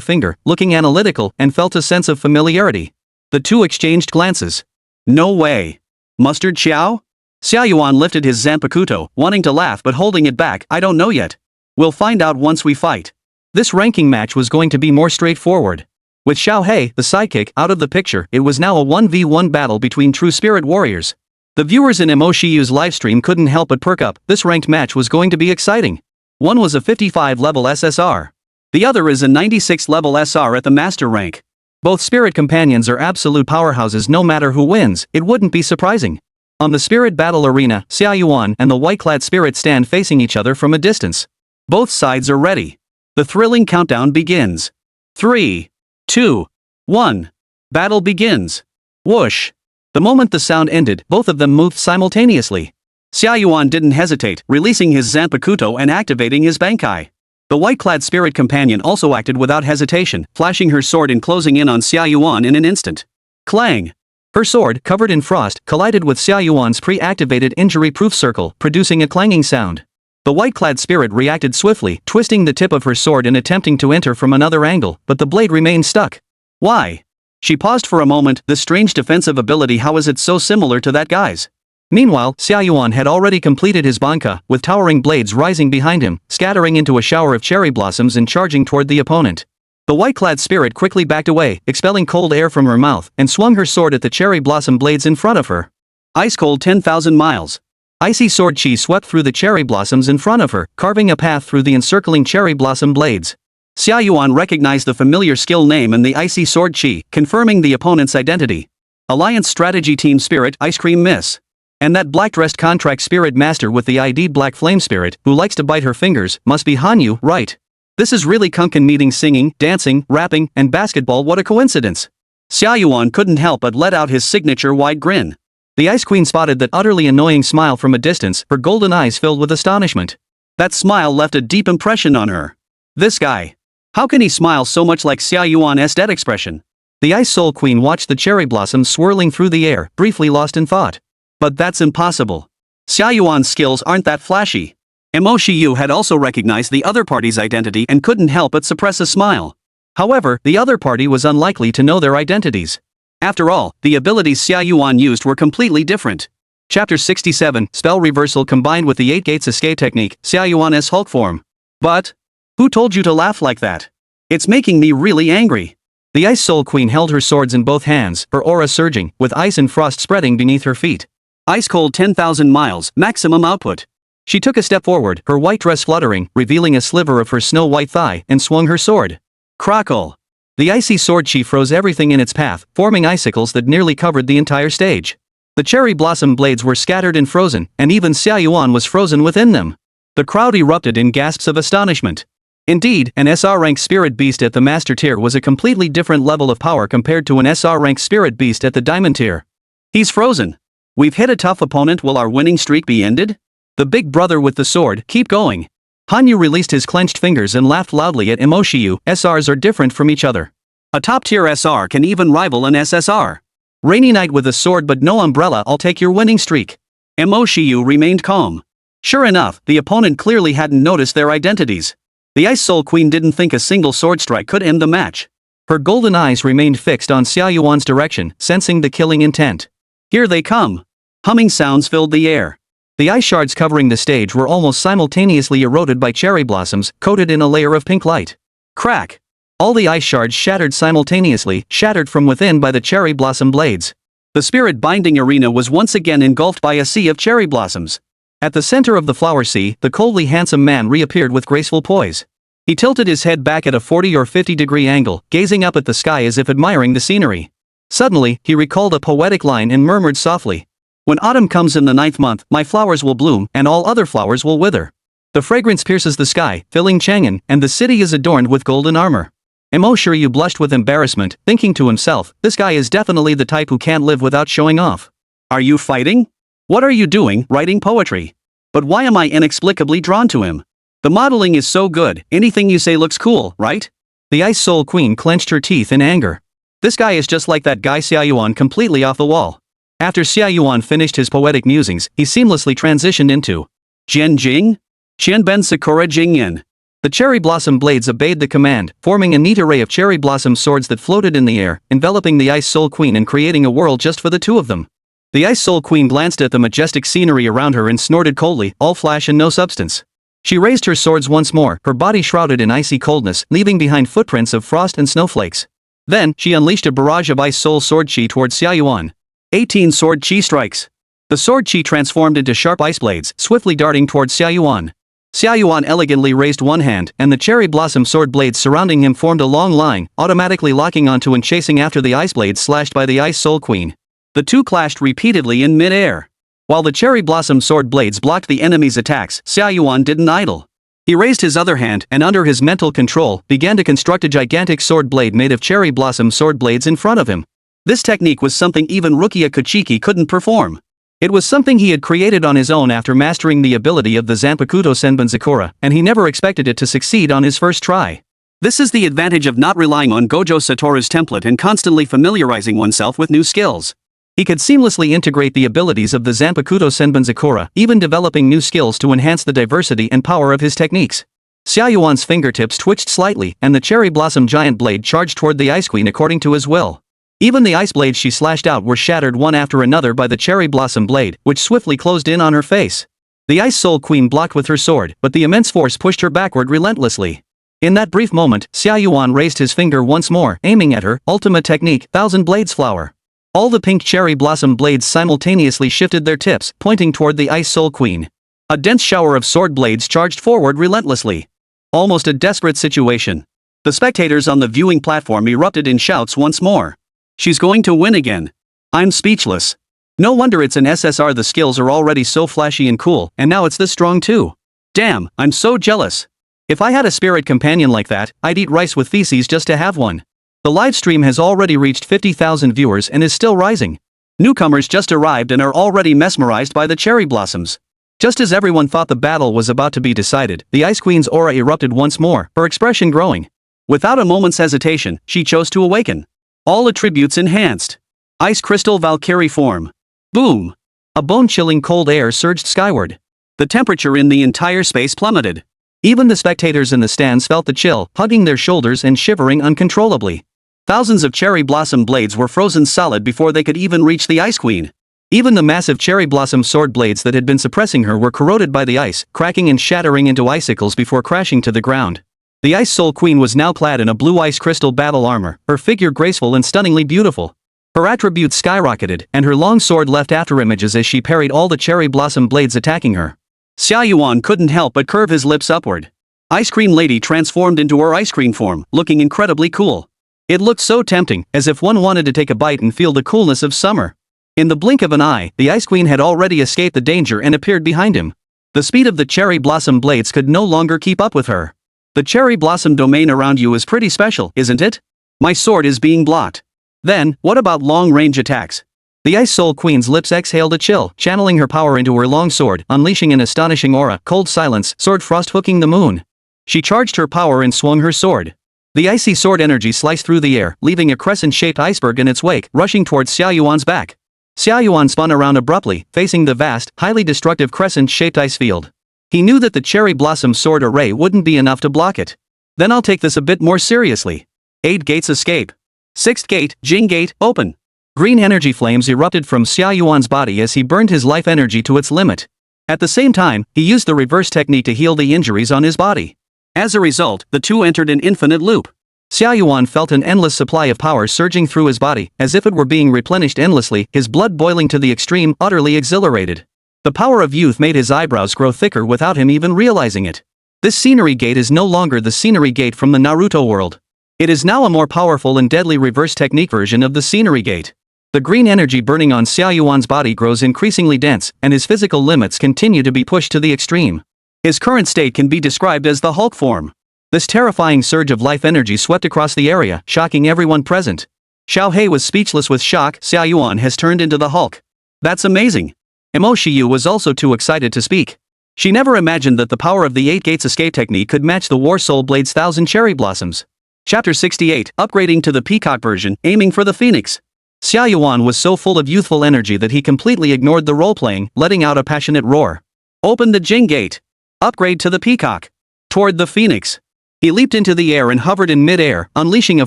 S1: finger, looking analytical, and felt a sense of familiarity. The 2 exchanged glances. No way. Mustard Xiao? Xia Yuan lifted his Zanpakuto, wanting to laugh but holding it back. I don't know yet. We'll find out once we fight. This ranking match was going to be more straightforward. With Xiao Hei, the sidekick, out of the picture, it was now a 1v1 battle between true spirit warriors. The viewers in Mo Shiyu's livestream couldn't help but perk up. This ranked match was going to be exciting. One was a 55 level SSR. The other is a 96 level SR at the master rank. Both spirit companions are absolute powerhouses. No matter who wins, it wouldn't be surprising. On the spirit battle arena, Xia Yuan and the white-clad spirit stand facing each other from a distance. Both sides are ready. The thrilling countdown begins. 3, 2, 1. Battle begins. Whoosh. The moment the sound ended, both of them moved simultaneously. Xia Yuan didn't hesitate, releasing his Zanpakuto and activating his Bankai. The white-clad spirit companion also acted without hesitation, flashing her sword and closing in on Xia Yuan in an instant. Clang! Her sword, covered in frost, collided with Xia Yuan's pre-activated injury-proof circle, producing a clanging sound. The white-clad spirit reacted swiftly, twisting the tip of her sword and attempting to enter from another angle, but the blade remained stuck. Why? She paused for a moment, this strange defensive ability, how is it so similar to that guy's? Meanwhile, Xia Yuan had already completed his banka, with towering blades rising behind him, scattering into a shower of cherry blossoms and charging toward the opponent. The white-clad spirit quickly backed away, expelling cold air from her mouth, and swung her sword at the cherry blossom blades in front of her. Ice cold 10,000 miles. Icy sword chi swept through the cherry blossoms in front of her, carving a path through the encircling cherry blossom blades. Xia Yuan recognized the familiar skill name and the icy sword chi, confirming the opponent's identity. Alliance Strategy Team Spirit, Ice Cream Miss. And that black-dressed contract spirit master with the ID Black Flame Spirit, who likes to bite her fingers, must be Hanyu, right? This is really Kunken meeting singing, dancing, rapping, and basketball, what a coincidence. Xia Yuan couldn't help but let out his signature wide grin. The Ice Queen spotted that utterly annoying smile from a distance, her golden eyes filled with astonishment. That smile left a deep impression on her. This guy. How can he smile so much like Xia Yuan's dead expression? The Ice Soul Queen watched the cherry blossoms swirling through the air, briefly lost in thought. But that's impossible. Xia Yuan's skills aren't that flashy. Mo Shiyu had also recognized the other party's identity and couldn't help but suppress a smile. However, the other party was unlikely to know their identities. After all, the abilities Xia Yuan used were completely different. Chapter 67, Spell Reversal combined with the 8 Gates Escape Technique, Xia Yuan's Hulk form. But? Who told you to laugh like that? It's making me really angry. The Ice Soul Queen held her swords in both hands, her aura surging, with ice and frost spreading beneath her feet. Ice cold 10,000 miles, maximum output. She took a step forward, her white dress fluttering, revealing a sliver of her snow-white thigh, and swung her sword. Crackle! The icy sword chi froze everything in its path, forming icicles that nearly covered the entire stage. The cherry blossom blades were scattered and frozen, and even Xia Yuan was frozen within them. The crowd erupted in gasps of astonishment. Indeed, an SR-rank spirit beast at the master tier was a completely different level of power compared to an SR-rank spirit beast at the diamond tier. He's frozen. We've hit a tough opponent, will our winning streak be ended? The big brother with the sword, keep going. Hanyu released his clenched fingers and laughed loudly at Mo Shiyu. SRs are different from each other. A top-tier SR can even rival an SSR. Rainy night with a sword but no umbrella, I'll take your winning streak. Mo Shiyu remained calm. Sure enough, the opponent clearly hadn't noticed their identities. The Ice Soul Queen didn't think a single sword strike could end the match. Her golden eyes remained fixed on Xia Yuan's direction, sensing the killing intent. Here they come. Humming sounds filled the air. The ice shards covering the stage were almost simultaneously eroded by cherry blossoms, coated in a layer of pink light. Crack! All the ice shards shattered simultaneously, shattered from within by the cherry blossom blades. The spirit binding arena was once again engulfed by a sea of cherry blossoms. At the center of the flower sea, the coldly handsome man reappeared with graceful poise. He tilted his head back at a 40 or 50-degree angle, gazing up at the sky as if admiring the scenery. Suddenly, he recalled a poetic line and murmured softly, "When autumn comes in the 9th month, my flowers will bloom, and all other flowers will wither. The fragrance pierces the sky, filling Chang'an, and the city is adorned with golden armor." Mo Shiyu blushed with embarrassment, thinking to himself, this guy is definitely the type who can't live without showing off. Are you fighting? What are you doing, writing poetry? But why am I inexplicably drawn to him? The modeling is so good, anything you say looks cool, right? The Ice Soul Queen clenched her teeth in anger. This guy is just like that guy Xia Yuan, completely off the wall. After Xia Yuan finished his poetic musings, he seamlessly transitioned into Jian Jing? Qianben Sakura Jingyan. The cherry blossom blades obeyed the command, forming a neat array of cherry blossom swords that floated in the air, enveloping the Ice Soul Queen and creating a world just for the two of them. The Ice Soul Queen glanced at the majestic scenery around her and snorted coldly, all flash and no substance. She raised her swords once more, her body shrouded in icy coldness, leaving behind footprints of frost and snowflakes. Then, she unleashed a barrage of Ice Soul Sword Chi towards Xia Yuan. 18 Sword Chi strikes. The Sword Chi transformed into sharp ice blades, swiftly darting towards Xia Yuan. Xia Yuan elegantly raised one hand, and the cherry blossom sword blades surrounding him formed a long line, automatically locking onto and chasing after the ice blades slashed by the Ice Soul Queen. The two clashed repeatedly in mid-air. While the cherry blossom sword blades blocked the enemy's attacks, Xia Yuan didn't idle. He raised his other hand and under his mental control, began to construct a gigantic sword blade made of cherry blossom sword blades in front of him. This technique was something even Rukia Kuchiki couldn't perform. It was something he had created on his own after mastering the ability of the Zanpakuto Senbon Zakura, and he never expected it to succeed on his first try. This is the advantage of not relying on Gojo Satoru's template and constantly familiarizing oneself with new skills. He could seamlessly integrate the abilities of the Zanpakuto Senbon Zakura, even developing new skills to enhance the diversity and power of his techniques. Xia Yuan's fingertips twitched slightly, and the cherry blossom giant blade charged toward the Ice Queen according to his will. Even the ice blades she slashed out were shattered one after another by the cherry blossom blade, which swiftly closed in on her face. The Ice Soul Queen blocked with her sword, but the immense force pushed her backward relentlessly. In that brief moment, Xia Yuan raised his finger once more, aiming at her. Ultimate technique, Thousand Blades Flower. All the pink cherry blossom blades simultaneously shifted their tips, pointing toward the Ice Soul Queen. A dense shower of sword blades charged forward relentlessly. Almost a desperate situation. The spectators on the viewing platform erupted in shouts once more. She's going to win again. I'm speechless. No wonder it's an SSR. The skills are already so flashy and cool, and now it's this strong too. Damn, I'm so jealous. If I had a spirit companion like that, I'd eat rice with feces just to have one. The live stream has already reached 50,000 viewers and is still rising. Newcomers just arrived and are already mesmerized by the cherry blossoms. Just as everyone thought the battle was about to be decided, the Ice Queen's aura erupted once more, her expression growing. Without a moment's hesitation, she chose to awaken. All attributes enhanced. Ice Crystal Valkyrie form. Boom! A bone-chilling cold air surged skyward. The temperature in the entire space plummeted. Even the spectators in the stands felt the chill, hugging their shoulders and shivering uncontrollably. Thousands of cherry blossom blades were frozen solid before they could even reach the Ice Queen. Even the massive cherry blossom sword blades that had been suppressing her were corroded by the ice, cracking and shattering into icicles before crashing to the ground. The Ice Soul Queen was now clad in a blue ice crystal battle armor, her figure graceful and stunningly beautiful. Her attributes skyrocketed, and her long sword left afterimages as she parried all the cherry blossom blades attacking her. Xia Yuan couldn't help but curve his lips upward. Ice Cream Lady transformed into her ice cream form, looking incredibly cool. It looked so tempting, as if one wanted to take a bite and feel the coolness of summer. In the blink of an eye, the Ice Queen had already escaped the danger and appeared behind him. The speed of the cherry blossom blades could no longer keep up with her. The cherry blossom domain around you is pretty special, isn't it? My sword is being blocked. Then, what about long-range attacks? The Ice Soul Queen's lips exhaled a chill, channeling her power into her long sword, unleashing an astonishing aura, cold silence, sword frost hooking the moon. She charged her power and swung her sword. The icy sword energy sliced through the air, leaving a crescent-shaped iceberg in its wake, rushing towards Xia Yuan's back. Xia Yuan spun around abruptly, facing the vast, highly destructive crescent-shaped ice field. He knew that the cherry blossom sword array wouldn't be enough to block it. Then I'll take this a bit more seriously. 8 gates escape. 6th gate, Jing Gate, open. Green energy flames erupted from Xia Yuan's body as he burned his life energy to its limit. At the same time, he used the reverse technique to heal the injuries on his body. As a result, the two entered an infinite loop. Xia Yuan felt an endless supply of power surging through his body, as if it were being replenished endlessly, his blood boiling to the extreme, utterly exhilarated. The power of youth made his eyebrows grow thicker without him even realizing it. This scenery gate is no longer the scenery gate from the Naruto world. It is now a more powerful and deadly reverse technique version of the scenery gate. The green energy burning on Xia Yuan's body grows increasingly dense, and his physical limits continue to be pushed to the extreme. His current state can be described as the Hulk form. This terrifying surge of life energy swept across the area, shocking everyone present. Xiao Hei was speechless with shock. Xia Yuan has turned into the Hulk. That's amazing. Mo Shiyu was also too excited to speak. She never imagined that the power of the 8 gates escape technique could match the War Soul Blade's 1,000 cherry blossoms. Chapter 68, upgrading to the Peacock version, aiming for the Phoenix. Xia Yuan was so full of youthful energy that he completely ignored the role-playing, letting out a passionate roar. Open the Jing Gate. Upgrade to the Peacock. Toward the Phoenix. He leaped into the air and hovered in mid-air, unleashing a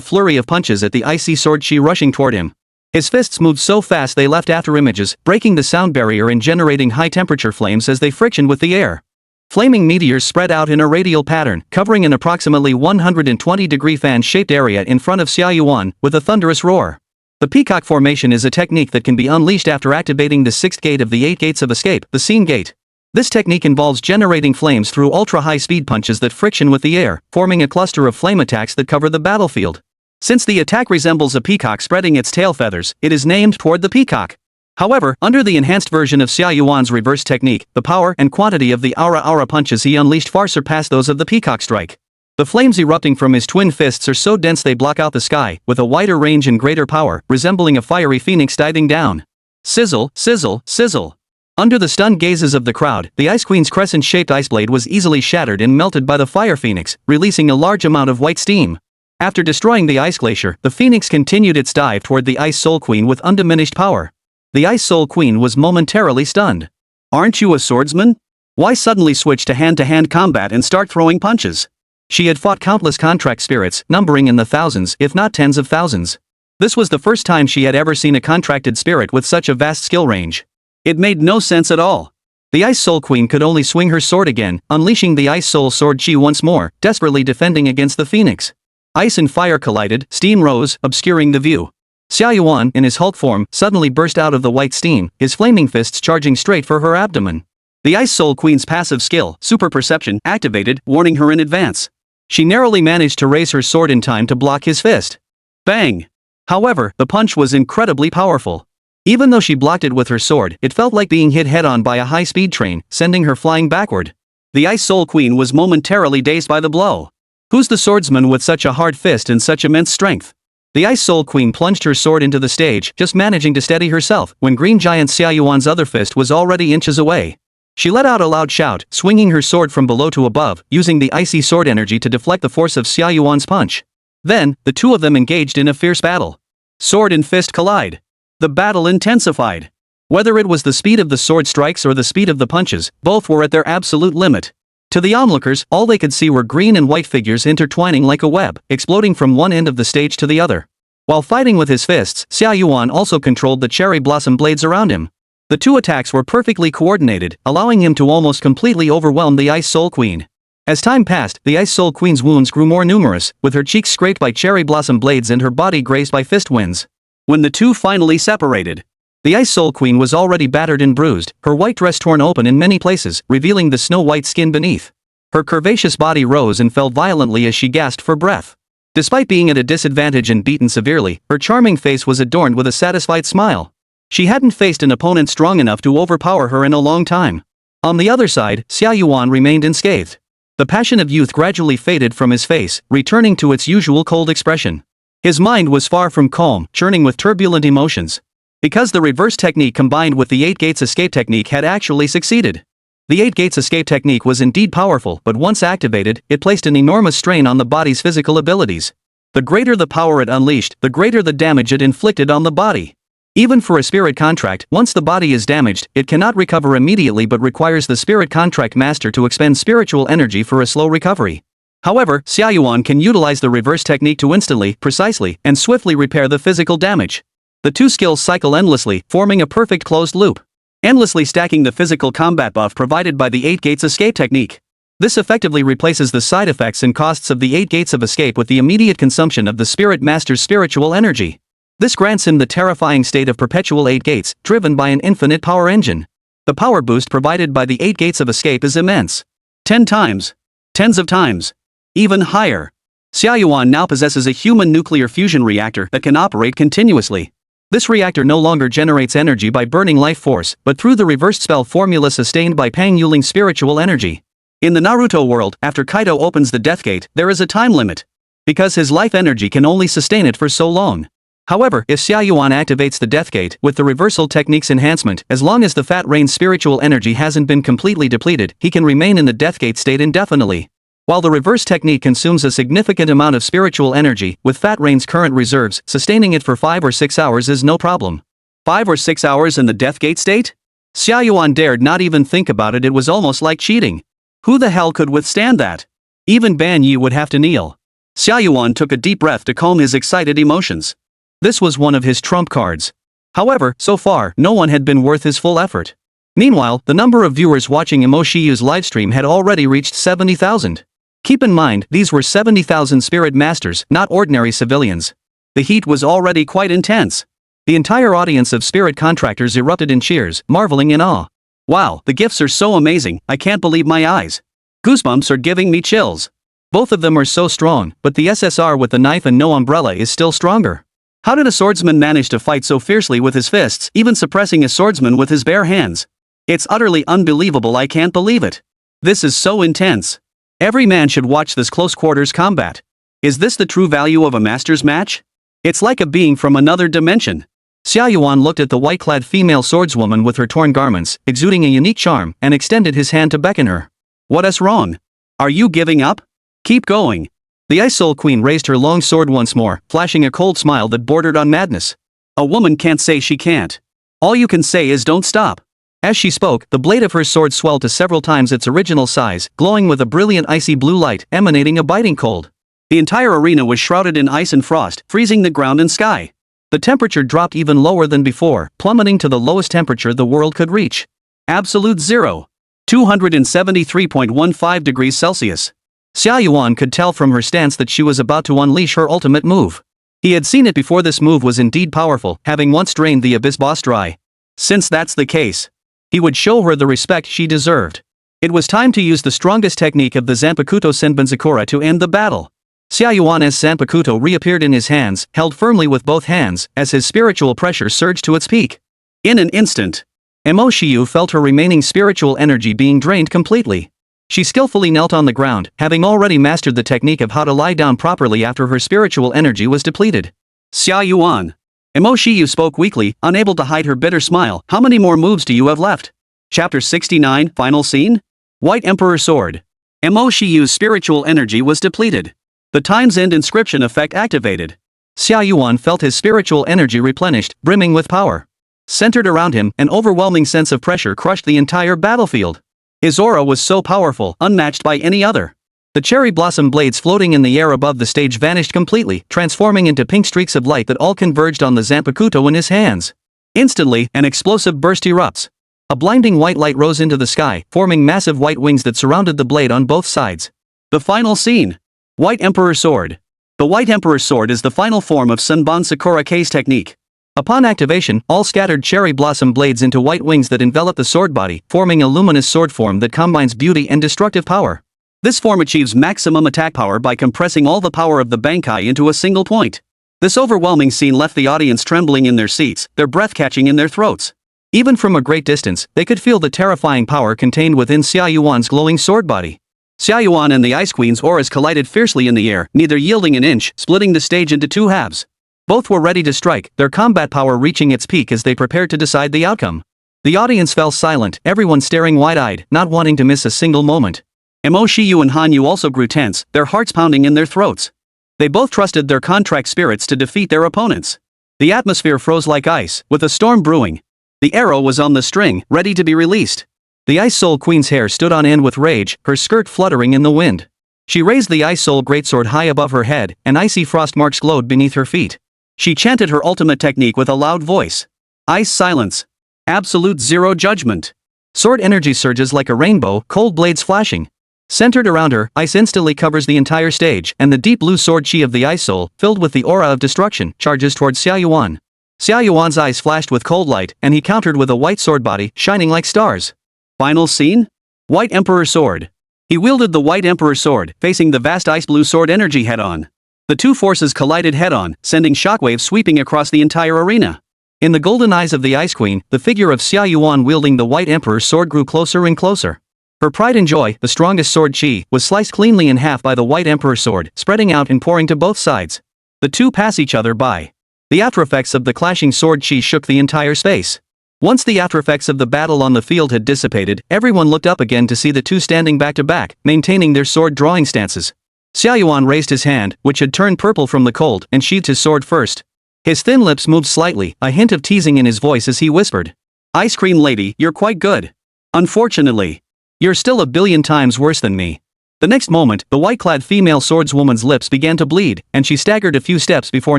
S1: flurry of punches at the icy sword chi rushing toward him. His fists moved so fast they left afterimages, breaking the sound barrier and generating high-temperature flames as they frictioned with the air. Flaming meteors spread out in a radial pattern, covering an approximately 120-degree fan-shaped area in front of Xia Yuan, with a thunderous roar. The Peacock formation is a technique that can be unleashed after activating the 6th gate of the 8 gates of escape, the Scene Gate. This technique involves generating flames through ultra-high-speed punches that friction with the air, forming a cluster of flame attacks that cover the battlefield. Since the attack resembles a peacock spreading its tail feathers, it is named Toward the Peacock. However, under the enhanced version of Xia Yuan's reverse technique, the power and quantity of the aura punches he unleashed far surpass those of the Peacock Strike. The flames erupting from his twin fists are so dense they block out the sky, with a wider range and greater power, resembling a fiery phoenix diving down. Sizzle, sizzle, sizzle. Under the stunned gazes of the crowd, the Ice Queen's crescent-shaped ice blade was easily shattered and melted by the fire phoenix, releasing a large amount of white steam. After destroying the ice glacier, the phoenix continued its dive toward the Ice Soul Queen with undiminished power. The Ice Soul Queen was momentarily stunned. Aren't you a swordsman? Why suddenly switch to hand-to-hand combat and start throwing punches? She had fought countless contract spirits, numbering in the thousands, if not tens of thousands. This was the first time she had ever seen a contracted spirit with such a vast skill range. It made no sense at all. The Ice Soul Queen could only swing her sword again, unleashing the Ice Soul Sword Chi once more, desperately defending against the Phoenix. Ice and fire collided, steam rose, obscuring the view. Xia Yuan, in his Hulk form, suddenly burst out of the white steam, his flaming fists charging straight for her abdomen. The Ice Soul Queen's passive skill, Super Perception, activated, warning her in advance. She narrowly managed to raise her sword in time to block his fist. Bang! However, the punch was incredibly powerful. Even though she blocked it with her sword, it felt like being hit head-on by a high-speed train, sending her flying backward. The Ice Soul Queen was momentarily dazed by the blow. Who's the swordsman with such a hard fist and such immense strength? The Ice Soul Queen plunged her sword into the stage, just managing to steady herself, when Green Giant Xia Yuan's other fist was already inches away. She let out a loud shout, swinging her sword from below to above, using the icy sword energy to deflect the force of Xia Yuan's punch. Then, the two of them engaged in a fierce battle. Sword and fist collide. The battle intensified. Whether it was the speed of the sword strikes or the speed of the punches, both were at their absolute limit. To the onlookers, all they could see were green and white figures intertwining like a web, exploding from one end of the stage to the other. While fighting with his fists, Xia Yuan also controlled the cherry blossom blades around him. The two attacks were perfectly coordinated, allowing him to almost completely overwhelm the Ice Soul Queen. As time passed, the Ice Soul Queen's wounds grew more numerous, with her cheeks scraped by cherry blossom blades and her body grazed by fist winds. When the two finally separated, the Ice Soul Queen was already battered and bruised, her white dress torn open in many places, revealing the snow-white skin beneath. Her curvaceous body rose and fell violently as she gasped for breath. Despite being at a disadvantage and beaten severely, her charming face was adorned with a satisfied smile. She hadn't faced an opponent strong enough to overpower her in a long time. On the other side, Xia Yuan remained unscathed. The passion of youth gradually faded from his face, returning to its usual cold expression. His mind was far from calm, churning with turbulent emotions. Because the reverse technique combined with the 8 gates escape technique had actually succeeded. The 8 gates escape technique was indeed powerful, but once activated, it placed an enormous strain on the body's physical abilities. The greater the power it unleashed, the greater the damage it inflicted on the body. Even for a spirit contract, once the body is damaged, it cannot recover immediately but requires the spirit contract master to expend spiritual energy for a slow recovery. However, Xia Yuan can utilize the reverse technique to instantly, precisely, and swiftly repair the physical damage. The two skills cycle endlessly, forming a perfect closed loop. Endlessly stacking the physical combat buff provided by the 8 gates escape technique. This effectively replaces the side effects and costs of the 8 gates of escape with the immediate consumption of the spirit master's spiritual energy. This grants him the terrifying state of perpetual 8 gates, driven by an infinite power engine. The power boost provided by the 8 gates of escape is immense. 10 times. Tens of times. Even higher. Xia Yuan now possesses a human nuclear fusion reactor that can operate continuously. This reactor no longer generates energy by burning life force, but through the reversed spell formula sustained by Pang Yuling's spiritual energy. In the Naruto world, after Kaido opens the Death Gate, there is a time limit. Because his life energy can only sustain it for so long. However, if Xia Yuan activates the Death Gate with the reversal technique's enhancement, as long as the Fat Rain's spiritual energy hasn't been completely depleted, he can remain in the Death Gate state indefinitely. While the reverse technique consumes a significant amount of spiritual energy, with Fat Rain's current reserves, sustaining it for 5 or 6 hours is no problem. 5 or 6 hours in the Death Gate state? Xia Yuan dared not even think about it. It was almost like cheating. Who the hell could withstand that? Even Ban Yi would have to kneel. Xia Yuan took a deep breath to calm his excited emotions. This was one of his trump cards. However, so far, no one had been worth his full effort. Meanwhile, the number of viewers watching Mo Shiyu's livestream had already reached 70,000. Keep in mind, these were 70,000 spirit masters, not ordinary civilians. The heat was already quite intense. The entire audience of spirit contractors erupted in cheers, marveling in awe. Wow, the gifts are so amazing, I can't believe my eyes. Goosebumps are giving me chills. Both of them are so strong, but the SSR with the knife and no umbrella is still stronger. How did a swordsman manage to fight so fiercely with his fists, even suppressing a swordsman with his bare hands? It's utterly unbelievable. I can't believe it. This is so intense. Every man should watch this close-quarters combat. Is this the true value of a master's match? It's like a being from another dimension. Xia Yuan looked at the white-clad female swordswoman with her torn garments, exuding a unique charm, and extended his hand to beckon her. What's wrong? Are you giving up? Keep going. The Ice Soul Queen raised her long sword once more, flashing a cold smile that bordered on madness. A woman can't say she can't. All you can say is don't stop. As she spoke, the blade of her sword swelled to several times its original size, glowing with a brilliant icy blue light, emanating a biting cold. The entire arena was shrouded in ice and frost, freezing the ground and sky. The temperature dropped even lower than before, plummeting to the lowest temperature the world could reach. Absolute zero. 273.15 degrees Celsius. Xia Yuan could tell from her stance that she was about to unleash her ultimate move. He had seen it before. This move was indeed powerful, having once drained the Abyss boss dry. Since that's the case, he would show her the respect she deserved. It was time to use the strongest technique of the Zanpakuto Senbonzakura to end the battle. Xia Yuan's Zanpakuto reappeared in his hands, held firmly with both hands, as his spiritual pressure surged to its peak. In an instant, Mo Shiyu felt her remaining spiritual energy being drained completely. She skillfully knelt on the ground, having already mastered the technique of how to lie down properly after her spiritual energy was depleted. Xia Yuan. Mo Shiyu spoke weakly, unable to hide her bitter smile. How many more moves do you have left? Chapter 69, Final Scene? White Emperor Sword. Mo Shiyu's spiritual energy was depleted. The Time's End inscription effect activated. Xia Yuan felt his spiritual energy replenished, brimming with power. Centered around him, an overwhelming sense of pressure crushed the entire battlefield. His aura was so powerful, unmatched by any other. The cherry blossom blades floating in the air above the stage vanished completely, transforming into pink streaks of light that all converged on the Zanpakuto in his hands. Instantly, an explosive burst erupts. A blinding white light rose into the sky, forming massive white wings that surrounded the blade on both sides. The final scene. White Emperor Sword. The White Emperor Sword is the final form of Senbonzakura Kei's technique. Upon activation, all scattered cherry blossom blades into white wings that envelop the sword body, forming a luminous sword form that combines beauty and destructive power. This form achieves maximum attack power by compressing all the power of the Bankai into a single point. This overwhelming scene left the audience trembling in their seats, their breath catching in their throats. Even from a great distance, they could feel the terrifying power contained within Xia Yuan's glowing sword body. Xia Yuan and the Ice Queen's auras collided fiercely in the air, neither yielding an inch, splitting the stage into two halves. Both were ready to strike, their combat power reaching its peak as they prepared to decide the outcome. The audience fell silent, everyone staring wide-eyed, not wanting to miss a single moment. Mo Shiyu and Hanyu also grew tense, their hearts pounding in their throats. They both trusted their contract spirits to defeat their opponents. The atmosphere froze like ice, with a storm brewing. The arrow was on the string, ready to be released. The Ice Soul Queen's hair stood on end with rage, her skirt fluttering in the wind. She raised the Ice Soul Greatsword high above her head, and icy frost marks glowed beneath her feet. She chanted her ultimate technique with a loud voice. Ice silence. Absolute zero judgment. Sword energy surges like a rainbow, cold blades flashing. Centered around her, ice instantly covers the entire stage, and the deep blue sword chi of the Ice Soul, filled with the aura of destruction, charges towards Xia Yuan. Xia Yuan's eyes flashed with cold light, and he countered with a white sword body, shining like stars. Final scene? White Emperor Sword. He wielded the White Emperor Sword, facing the vast ice blue sword energy head-on. The two forces collided head-on, sending shockwaves sweeping across the entire arena. In the golden eyes of the Ice Queen, the figure of Xia Yuan wielding the White Emperor's sword grew closer and closer. Her pride and joy, the strongest sword chi, was sliced cleanly in half by the White Emperor's sword, spreading out and pouring to both sides. The two pass each other by. The aftereffects of the clashing sword chi shook the entire space. Once the aftereffects of the battle on the field had dissipated, everyone looked up again to see the two standing back to back, maintaining their sword drawing stances. Xia Yuan raised his hand, which had turned purple from the cold, and sheathed his sword first. His thin lips moved slightly, a hint of teasing in his voice as he whispered. Ice Cream Lady, you're quite good. Unfortunately, you're still a billion times worse than me. The next moment, the white-clad female swordswoman's lips began to bleed, and she staggered a few steps before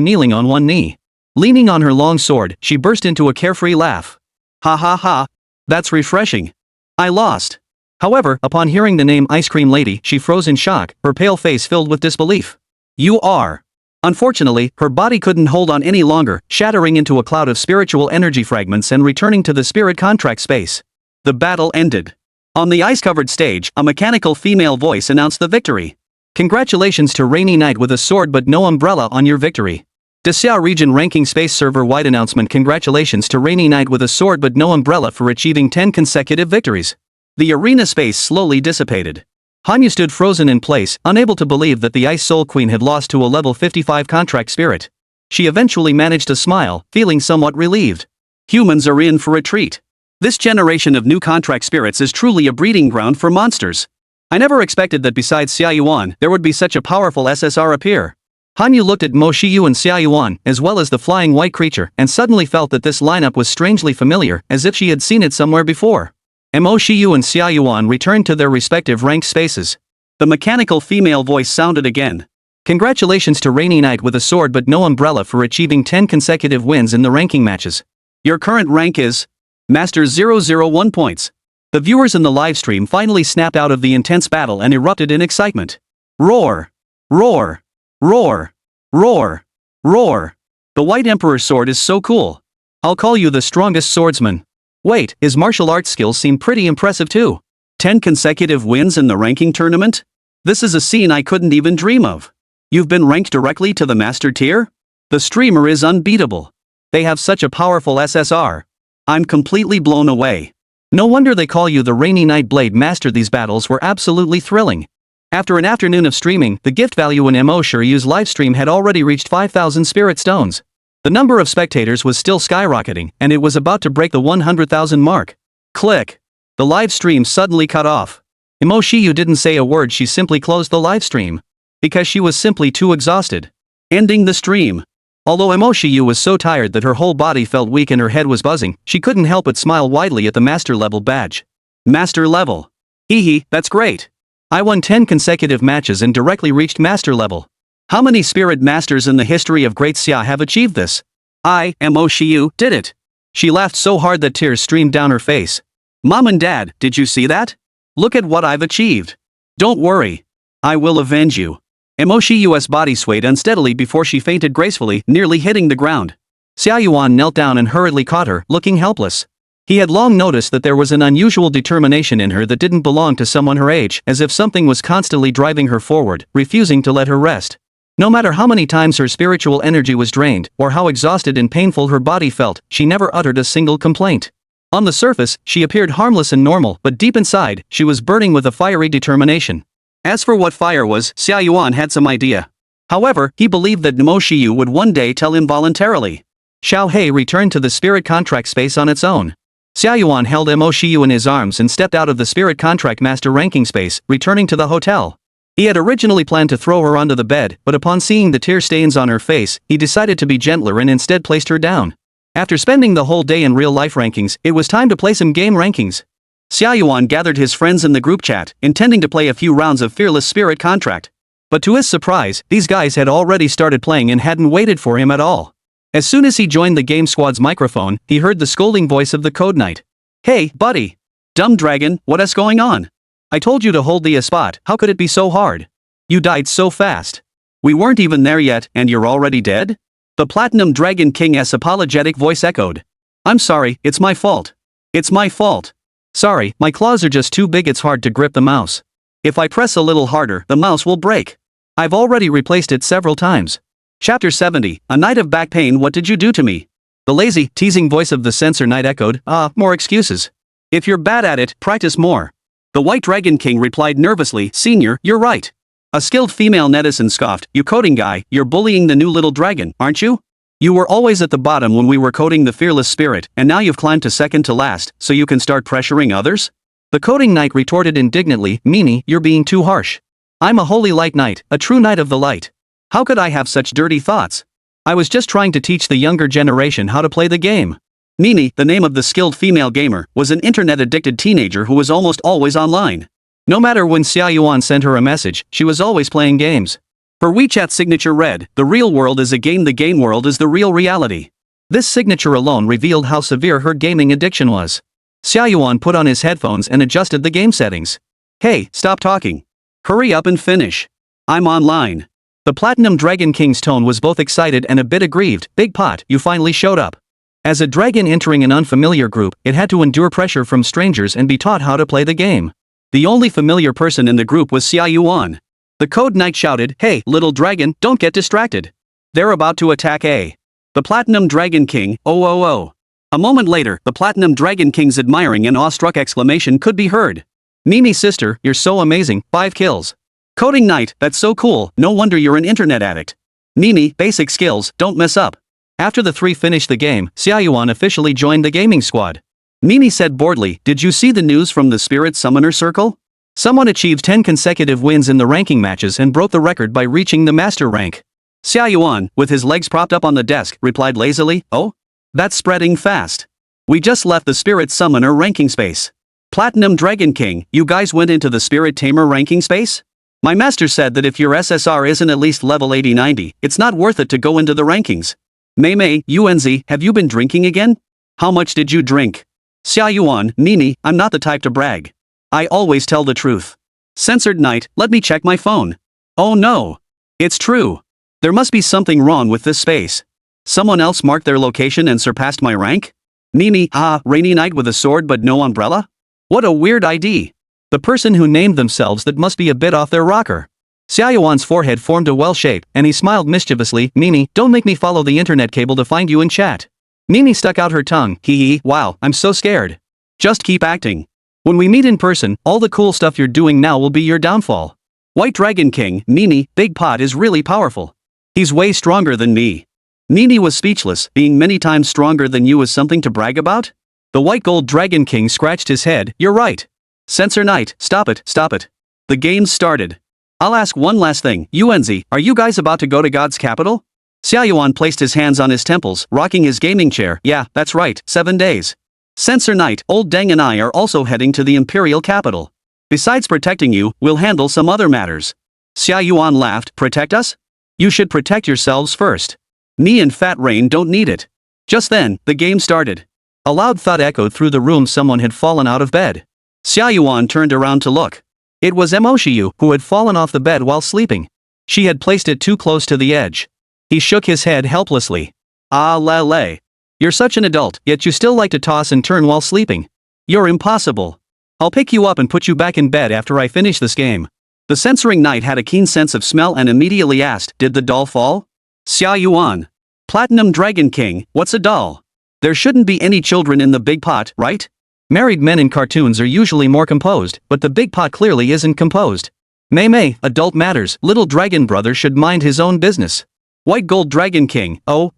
S1: kneeling on one knee. Leaning on her long sword, she burst into a carefree laugh. Ha ha ha. That's refreshing. I lost. However, upon hearing the name Ice Cream Lady, she froze in shock, her pale face filled with disbelief. You are. Unfortunately, her body couldn't hold on any longer, shattering into a cloud of spiritual energy fragments and returning to the spirit contract space. The battle ended. On the ice-covered stage, a mechanical female voice announced the victory. Congratulations to Rainy Knight with a sword but no umbrella on your victory. Despised Region Ranking Space Server-wide announcement. Congratulations to Rainy Knight with a sword but no umbrella for achieving 10 consecutive victories. The arena space slowly dissipated. Hanyu stood frozen in place, unable to believe that the Ice Soul Queen had lost to a level 55 contract spirit. She eventually managed to smile, feeling somewhat relieved. Humans are in for a treat. This generation of new contract spirits is truly a breeding ground for monsters. I never expected that besides Xia Yuan, there would be such a powerful SSR appear. Hanyu looked at Mo Shiyu and Xia Yuan, as well as the flying white creature, and suddenly felt that this lineup was strangely familiar, as if she had seen it somewhere before. Mo Shiyu and Xia Yuan returned to their respective ranked spaces. The mechanical female voice sounded again. Congratulations to Rainy Knight with a sword but no umbrella for achieving 10 consecutive wins in the ranking matches. Your current rank is Master 001 points. The viewers in the livestream finally snapped out of the intense battle and erupted in excitement. Roar! Roar! Roar! Roar! Roar! The White Emperor's sword is so cool. I'll call you the strongest swordsman. Wait, his martial arts skills seem pretty impressive too. 10 consecutive wins in the ranking tournament? This is a scene I couldn't even dream of. You've been ranked directly to the master tier? The streamer is unbeatable. They have such a powerful SSR. I'm completely blown away. No wonder they call you the Rainy Knight Blade Master. These battles were absolutely thrilling. After an afternoon of streaming, the gift value in Mo Shiyu's livestream had already reached 5,000 spirit stones. The number of spectators was still skyrocketing, and it was about to break the 100,000 mark. Click. The live stream suddenly cut off. Mo Shiyu didn't say a word. She simply closed the live stream. Because she was simply too exhausted. Ending the stream. Although Mo Shiyu was so tired that her whole body felt weak and her head was buzzing, she couldn't help but smile widely at the master level badge. Master level. Hee hee, that's great. I won 10 consecutive matches and directly reached master level. How many spirit masters in the history of Great Xia have achieved this? I, Mo Shiyu, did it. She laughed so hard that tears streamed down her face. Mom and Dad, did you see that? Look at what I've achieved. Don't worry. I will avenge you. Mo Shiyu's body swayed unsteadily before she fainted gracefully, nearly hitting the ground. Xia Yuan knelt down and hurriedly caught her, looking helpless. He had long noticed that there was an unusual determination in her that didn't belong to someone her age, as if something was constantly driving her forward, refusing to let her rest. No matter how many times her spiritual energy was drained, or how exhausted and painful her body felt, she never uttered a single complaint. On the surface, she appeared harmless and normal, but deep inside, she was burning with a fiery determination. As for what fire was, Xia Yuan had some idea. However, he believed that Mo Shiyu would one day tell him voluntarily. Xiao Hei returned to the spirit contract space on its own. Xia Yuan held Mo Shiyu in his arms and stepped out of the spirit contract master ranking space, returning to the hotel. He had originally planned to throw her onto the bed, but upon seeing the tear stains on her face, he decided to be gentler and instead placed her down. After spending the whole day in real-life rankings, it was time to play some game rankings. Xia Yuan gathered his friends in the group chat, intending to play a few rounds of Fearless Spirit Contract. But to his surprise, these guys had already started playing and hadn't waited for him at all. As soon as he joined the game squad's microphone, he heard the scolding voice of the Code Knight. Hey, buddy. Dumb dragon, what is going on? I told you to hold the spot, how could it be so hard? You died so fast. We weren't even there yet, and you're already dead? The Platinum Dragon King's apologetic voice echoed. I'm sorry, it's my fault. It's my fault. Sorry, my claws are just too big, it's hard to grip the mouse. If I press a little harder, the mouse will break. I've already replaced it several times. Chapter 70, A Night of Back Pain. What did you do to me? The lazy, teasing voice of the Censor Knight echoed, more excuses. If you're bad at it, practice more. The White Dragon King replied nervously, Senior, you're right. A skilled female netizen scoffed, you coding guy, you're bullying the new little dragon, aren't you? You were always at the bottom when we were coding the Fearless Spirit, and now you've climbed to second to last, so you can start pressuring others? The Coding Knight retorted indignantly, Meanie, you're being too harsh. I'm a holy light knight, a true knight of the light. How could I have such dirty thoughts? I was just trying to teach the younger generation how to play the game. Meanie, the name of the skilled female gamer, was an internet-addicted teenager who was almost always online. No matter when Xia Yuan sent her a message, she was always playing games. Her WeChat signature read, the real world is a game, the game world is the real reality. This signature alone revealed how severe her gaming addiction was. Xia Yuan put on his headphones and adjusted the game settings. Hey, stop talking. Hurry up and finish. I'm online. The Platinum Dragon King's tone was both excited and a bit aggrieved. Big Pot, you finally showed up. As a dragon entering an unfamiliar group, it had to endure pressure from strangers and be taught how to play the game. The only familiar person in the group was Xia Yuan. The Code Knight shouted, hey, little dragon, don't get distracted. They're about to attack the Platinum Dragon King, oh. A moment later, the Platinum Dragon King's admiring and awestruck exclamation could be heard. Mimi sister, you're so amazing, 5 kills. Coding Knight, that's so cool, no wonder you're an internet addict. Mimi, basic skills, don't mess up. After the three finished the game, Xia Yuan officially joined the gaming squad. Mimi said boredly, did you see the news from the Spirit Summoner Circle? Someone achieved 10 consecutive wins in the ranking matches and broke the record by reaching the master rank. Xia Yuan, with his legs propped up on the desk, replied lazily, oh? That's spreading fast. We just left the Spirit Summoner ranking space. Platinum Dragon King, you guys went into the Spirit Tamer ranking space? My master said that if your SSR isn't at least level 80-90, it's not worth it to go into the rankings. Mei Yuanzi, have you been drinking again? How much did you drink? Xia Yuan, Nini, I'm not the type to brag. I always tell the truth. Censored Knight, let me check my phone. Oh no. It's true. There must be something wrong with this space. Someone else marked their location and surpassed my rank? Nini, rainy night with a sword but no umbrella? What a weird ID. The person who named themselves that must be a bit off their rocker. Xia Yuan's forehead formed a well shape, and he smiled mischievously. Nini, don't make me follow the internet cable to find you in chat. Nini stuck out her tongue. Hee, wow, I'm so scared. Just keep acting. When we meet in person, all the cool stuff you're doing now will be your downfall. White Dragon King, Nini, Big Pot is really powerful. He's way stronger than me. Nini was speechless. Being many times stronger than you is something to brag about? The White Gold Dragon King scratched his head. You're right. Censor Knight, stop it. The game's started. I'll ask one last thing. Yuanzi, are you guys about to go to God's capital? Xia Yuan placed his hands on his temples, rocking his gaming chair. Yeah, that's right, 7 days. Censor Knight, Old Deng and I are also heading to the imperial capital. Besides protecting you, we'll handle some other matters. Xia Yuan laughed. Protect us? You should protect yourselves first. Me and Fat Rain don't need it. Just then, the game started. A loud thud echoed through the room. Someone had fallen out of bed. Xia Yuan turned around to look. It was Mo Shiyu, who had fallen off the bed while sleeping. She had placed it too close to the edge. He shook his head helplessly. Ah lele. You're such an adult, yet you still like to toss and turn while sleeping. You're impossible. I'll pick you up and put you back in bed after I finish this game. The censoring knight had a keen sense of smell and immediately asked, did the doll fall? Xia Yuan. Platinum Dragon King, what's a doll? There shouldn't be any children in the big pot, right? Married men in cartoons are usually more composed, but the big pot clearly isn't composed. Mei, adult matters, little dragon brother should mind his own business. White Gold Dragon King, oh.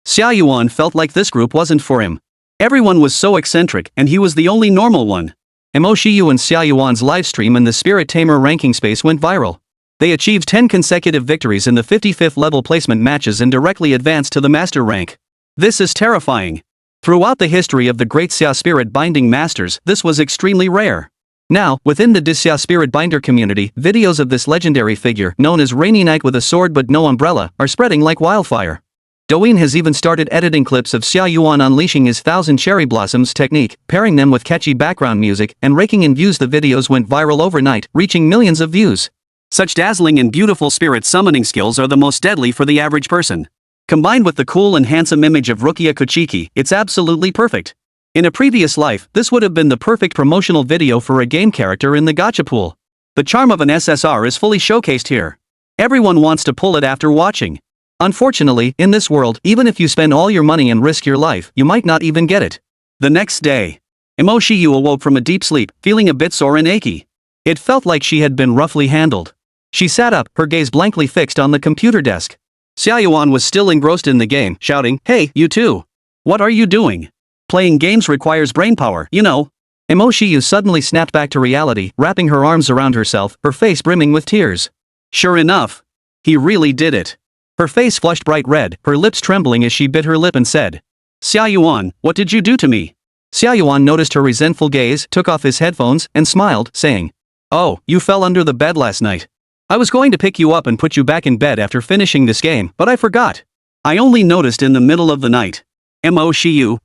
S1: Xia Yuan felt like this group wasn't for him. Everyone was so eccentric, and he was the only normal one. Mo Shiyu and Xia Yuan's livestream in the Spirit Tamer ranking space went viral. They achieved 10 consecutive victories in the 55th level placement matches and directly advanced to the master rank. This is terrifying. Throughout the history of the great Xia Spirit Binding Masters, this was extremely rare. Now, within the Xia Spirit Binder community, videos of this legendary figure, known as Rainy Knight with a sword but no umbrella, are spreading like wildfire. Douyin has even started editing clips of Xia Yuan unleashing his 1000 cherry blossoms technique, pairing them with catchy background music, and raking in views. The videos went viral overnight, reaching millions of views. Such dazzling and beautiful spirit summoning skills are the most deadly for the average person. Combined with the cool and handsome image of Rukia Kuchiki, it's absolutely perfect. In a previous life, this would have been the perfect promotional video for a game character in the gacha pool. The charm of an SSR is fully showcased here. Everyone wants to pull it after watching. Unfortunately, in this world, even if you spend all your money and risk your life, you might not even get it. The next day, Mo Shiyu awoke from a deep sleep, feeling a bit sore and achy. It felt like she had been roughly handled. She sat up, her gaze blankly fixed on the computer desk. Xia Yuan was still engrossed in the game, shouting, "Hey, you too! What are you doing? Playing games requires brainpower, you know." Mo Shiyu suddenly snapped back to reality, wrapping her arms around herself, her face brimming with tears. Sure enough. He really did it. Her face flushed bright red, her lips trembling as she bit her lip and said, "Xia Yuan, what did you do to me?" Xia Yuan noticed her resentful gaze, took off his headphones, and smiled, saying, "Oh, you fell under the bed last night. I was going to pick you up and put you back in bed after finishing this game, but I forgot. I only noticed in the middle of the night." Mo Shiyu,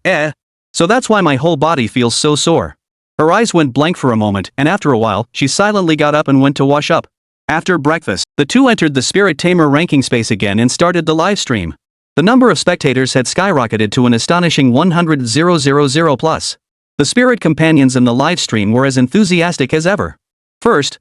S1: So that's why my whole body feels so sore. Her eyes went blank for a moment, and after a while, she silently got up and went to wash up. After breakfast, the two entered the Spirit Tamer ranking space again and started the live stream. The number of spectators had skyrocketed to an astonishing 100,000 plus. The spirit companions in the live stream were as enthusiastic as ever. First.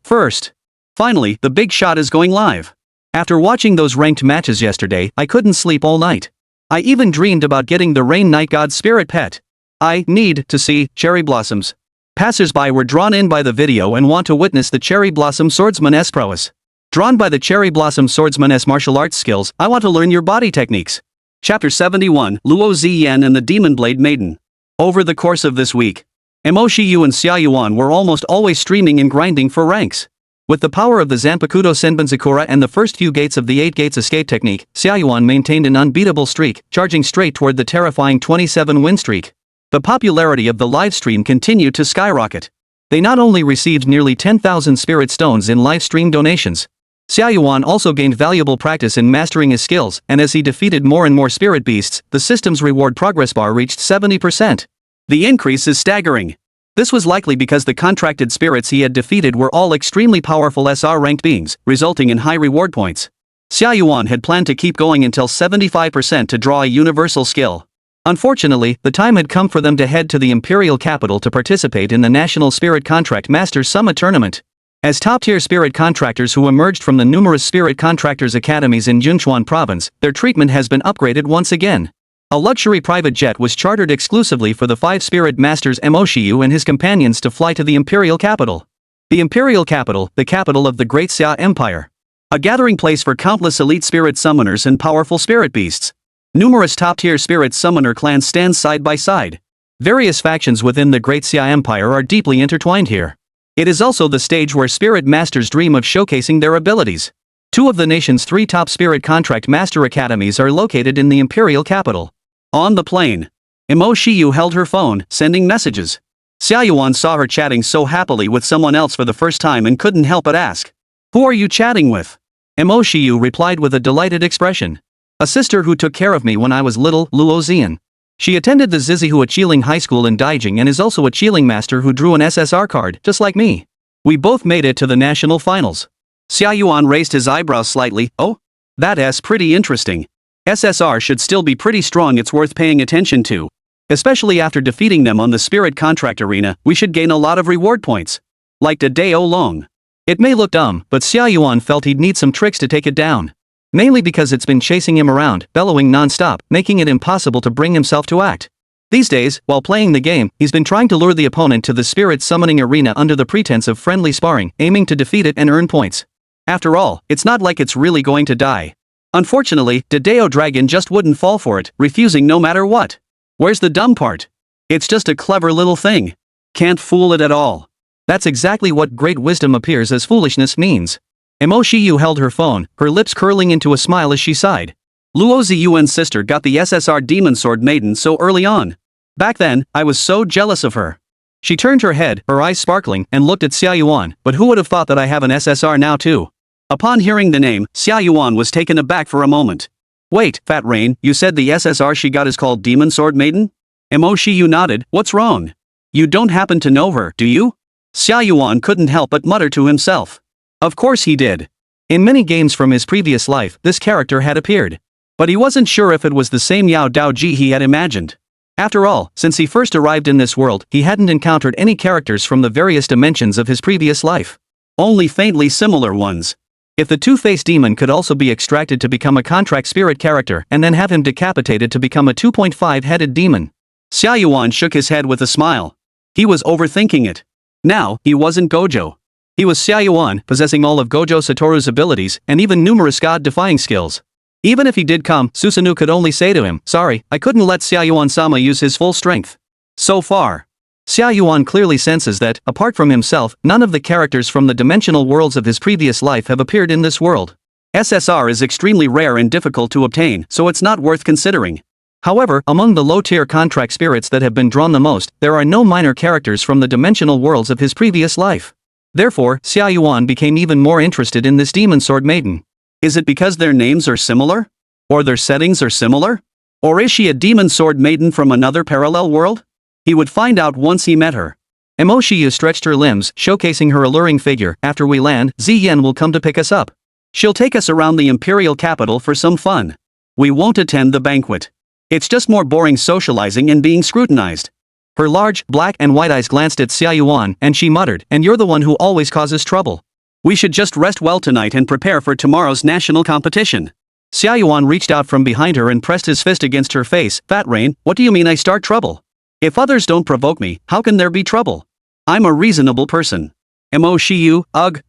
S1: Finally, the big shot is going live. After watching those ranked matches yesterday, I couldn't sleep all night. I even dreamed about getting the Rain Night God spirit pet. I need to see cherry blossoms. Passers-by were drawn in by the video and want to witness the Cherry Blossom Swordsman's prowess. Drawn by the Cherry Blossom Swordsman's martial arts skills, I want to learn your body techniques. Chapter 71, Luo Ziyan and the Demon Blade Maiden. Over the course of this week, Mo Shiyu and Xia Yuan were almost always streaming and grinding for ranks. With the power of the Zanpakuto Senbenzakura and the first few gates of the 8 gates escape technique, Xia Yuan maintained an unbeatable streak, charging straight toward the terrifying 27 win streak. The popularity of the livestream continued to skyrocket. They not only received nearly 10,000 spirit stones in live stream donations. Xia Yuan also gained valuable practice in mastering his skills, and as he defeated more and more spirit beasts, the system's reward progress bar reached 70%. The increase is staggering. This was likely because the contracted spirits he had defeated were all extremely powerful SR-ranked beings, resulting in high reward points. Xia Yuan had planned to keep going until 75% to draw a universal skill. Unfortunately, the time had come for them to head to the imperial capital to participate in the National Spirit Contract Masters Summit Tournament. As top-tier spirit contractors who emerged from the numerous spirit contractors academies in Junchuan province, their treatment has been upgraded once again. A luxury private jet was chartered exclusively for the 5 spirit masters Mo Shiyu and his companions to fly to the imperial capital. The imperial capital, the capital of the Great Xia Empire. A gathering place for countless elite spirit summoners and powerful spirit beasts. Numerous top-tier spirit summoner clans stand side by side. Various factions within the Great Xia Empire are deeply intertwined here. It is also the stage where spirit masters dream of showcasing their abilities. 2 of the nation's 3 top spirit contract master academies are located in the imperial capital. On the plane, Mo Shiyu held her phone, sending messages. Xia Yuan saw her chatting so happily with someone else for the first time and couldn't help but ask, "Who are you chatting with?" Mo Shiyu replied with a delighted expression. "A sister who took care of me when I was little, Luo Xian. She attended the Zizihua Qiling High School in Daijing and is also a Qiling master who drew an SSR card, just like me. We both made it to the national finals." Xia Yuan raised his eyebrows slightly. "Oh? That's pretty interesting. SSR should still be pretty strong, it's worth paying attention to. Especially after defeating them on the spirit contract arena, we should gain a lot of reward points. Like the Dao Long." It may look dumb, but Xia Yuan felt he'd need some tricks to take it down. Mainly because it's been chasing him around, bellowing non-stop, making it impossible to bring himself to act. These days, while playing the game, he's been trying to lure the opponent to the spirit summoning arena under the pretense of friendly sparring, aiming to defeat it and earn points. After all, it's not like it's really going to die. Unfortunately, the Dao Dragon just wouldn't fall for it, refusing no matter what. Where's the dumb part? It's just a clever little thing. Can't fool it at all. That's exactly what great wisdom appears as foolishness means. Mo Shiyu held her phone, her lips curling into a smile as she sighed. Luo Ziyuan's sister got the SSR Demon Sword Maiden so early on. Back then, I was so jealous of her. She turned her head, her eyes sparkling, and looked at Xia Yuan, but who would have thought that I have an SSR now too? Upon hearing the name, Xia Yuan was taken aback for a moment. "Wait, Fat Rain, you said the SSR she got is called Demon Sword Maiden?" Mo Shiyu nodded. "What's wrong? You don't happen to know her, do you?" Xia Yuan couldn't help but mutter to himself. Of course he did. In many games from his previous life, this character had appeared. But he wasn't sure if it was the same Yao Daoji he had imagined. After all, since he first arrived in this world, he hadn't encountered any characters from the various dimensions of his previous life. Only faintly similar ones. If the two-faced demon could also be extracted to become a contract spirit character and then have him decapitated to become a 2.5-headed demon. Xia Yuan shook his head with a smile. He was overthinking it. Now, he wasn't Gojo. He was Xia Yuan, possessing all of Gojo Satoru's abilities and even numerous god-defying skills. Even if he did come, Susanoo could only say to him, "Sorry, I couldn't let Xia Yuan-sama use his full strength." So far, Xia Yuan clearly senses that, apart from himself, none of the characters from the dimensional worlds of his previous life have appeared in this world. SSR is extremely rare and difficult to obtain, so it's not worth considering. However, among the low-tier contract spirits that have been drawn the most, there are no minor characters from the dimensional worlds of his previous life. Therefore, Xia Yuan became even more interested in this Demon Sword Maiden. Is it because their names are similar? Or their settings are similar? Or is she a Demon Sword Maiden from another parallel world? He would find out once he met her. Mo Shiyu stretched her limbs, showcasing her alluring figure. "After we land, Ziyan will come to pick us up. She'll take us around the imperial capital for some fun. We won't attend the banquet. It's just more boring socializing and being scrutinized." Her large, black and white eyes glanced at Xia Yuan, and she muttered, "And you're the one who always causes trouble. We should just rest well tonight and prepare for tomorrow's national competition." Xia Yuan reached out from behind her and pressed his fist against her face. "Fat Rain, what do you mean I start trouble? If others don't provoke me, how can there be trouble? I'm a reasonable person." Mo Shiyu, ugh.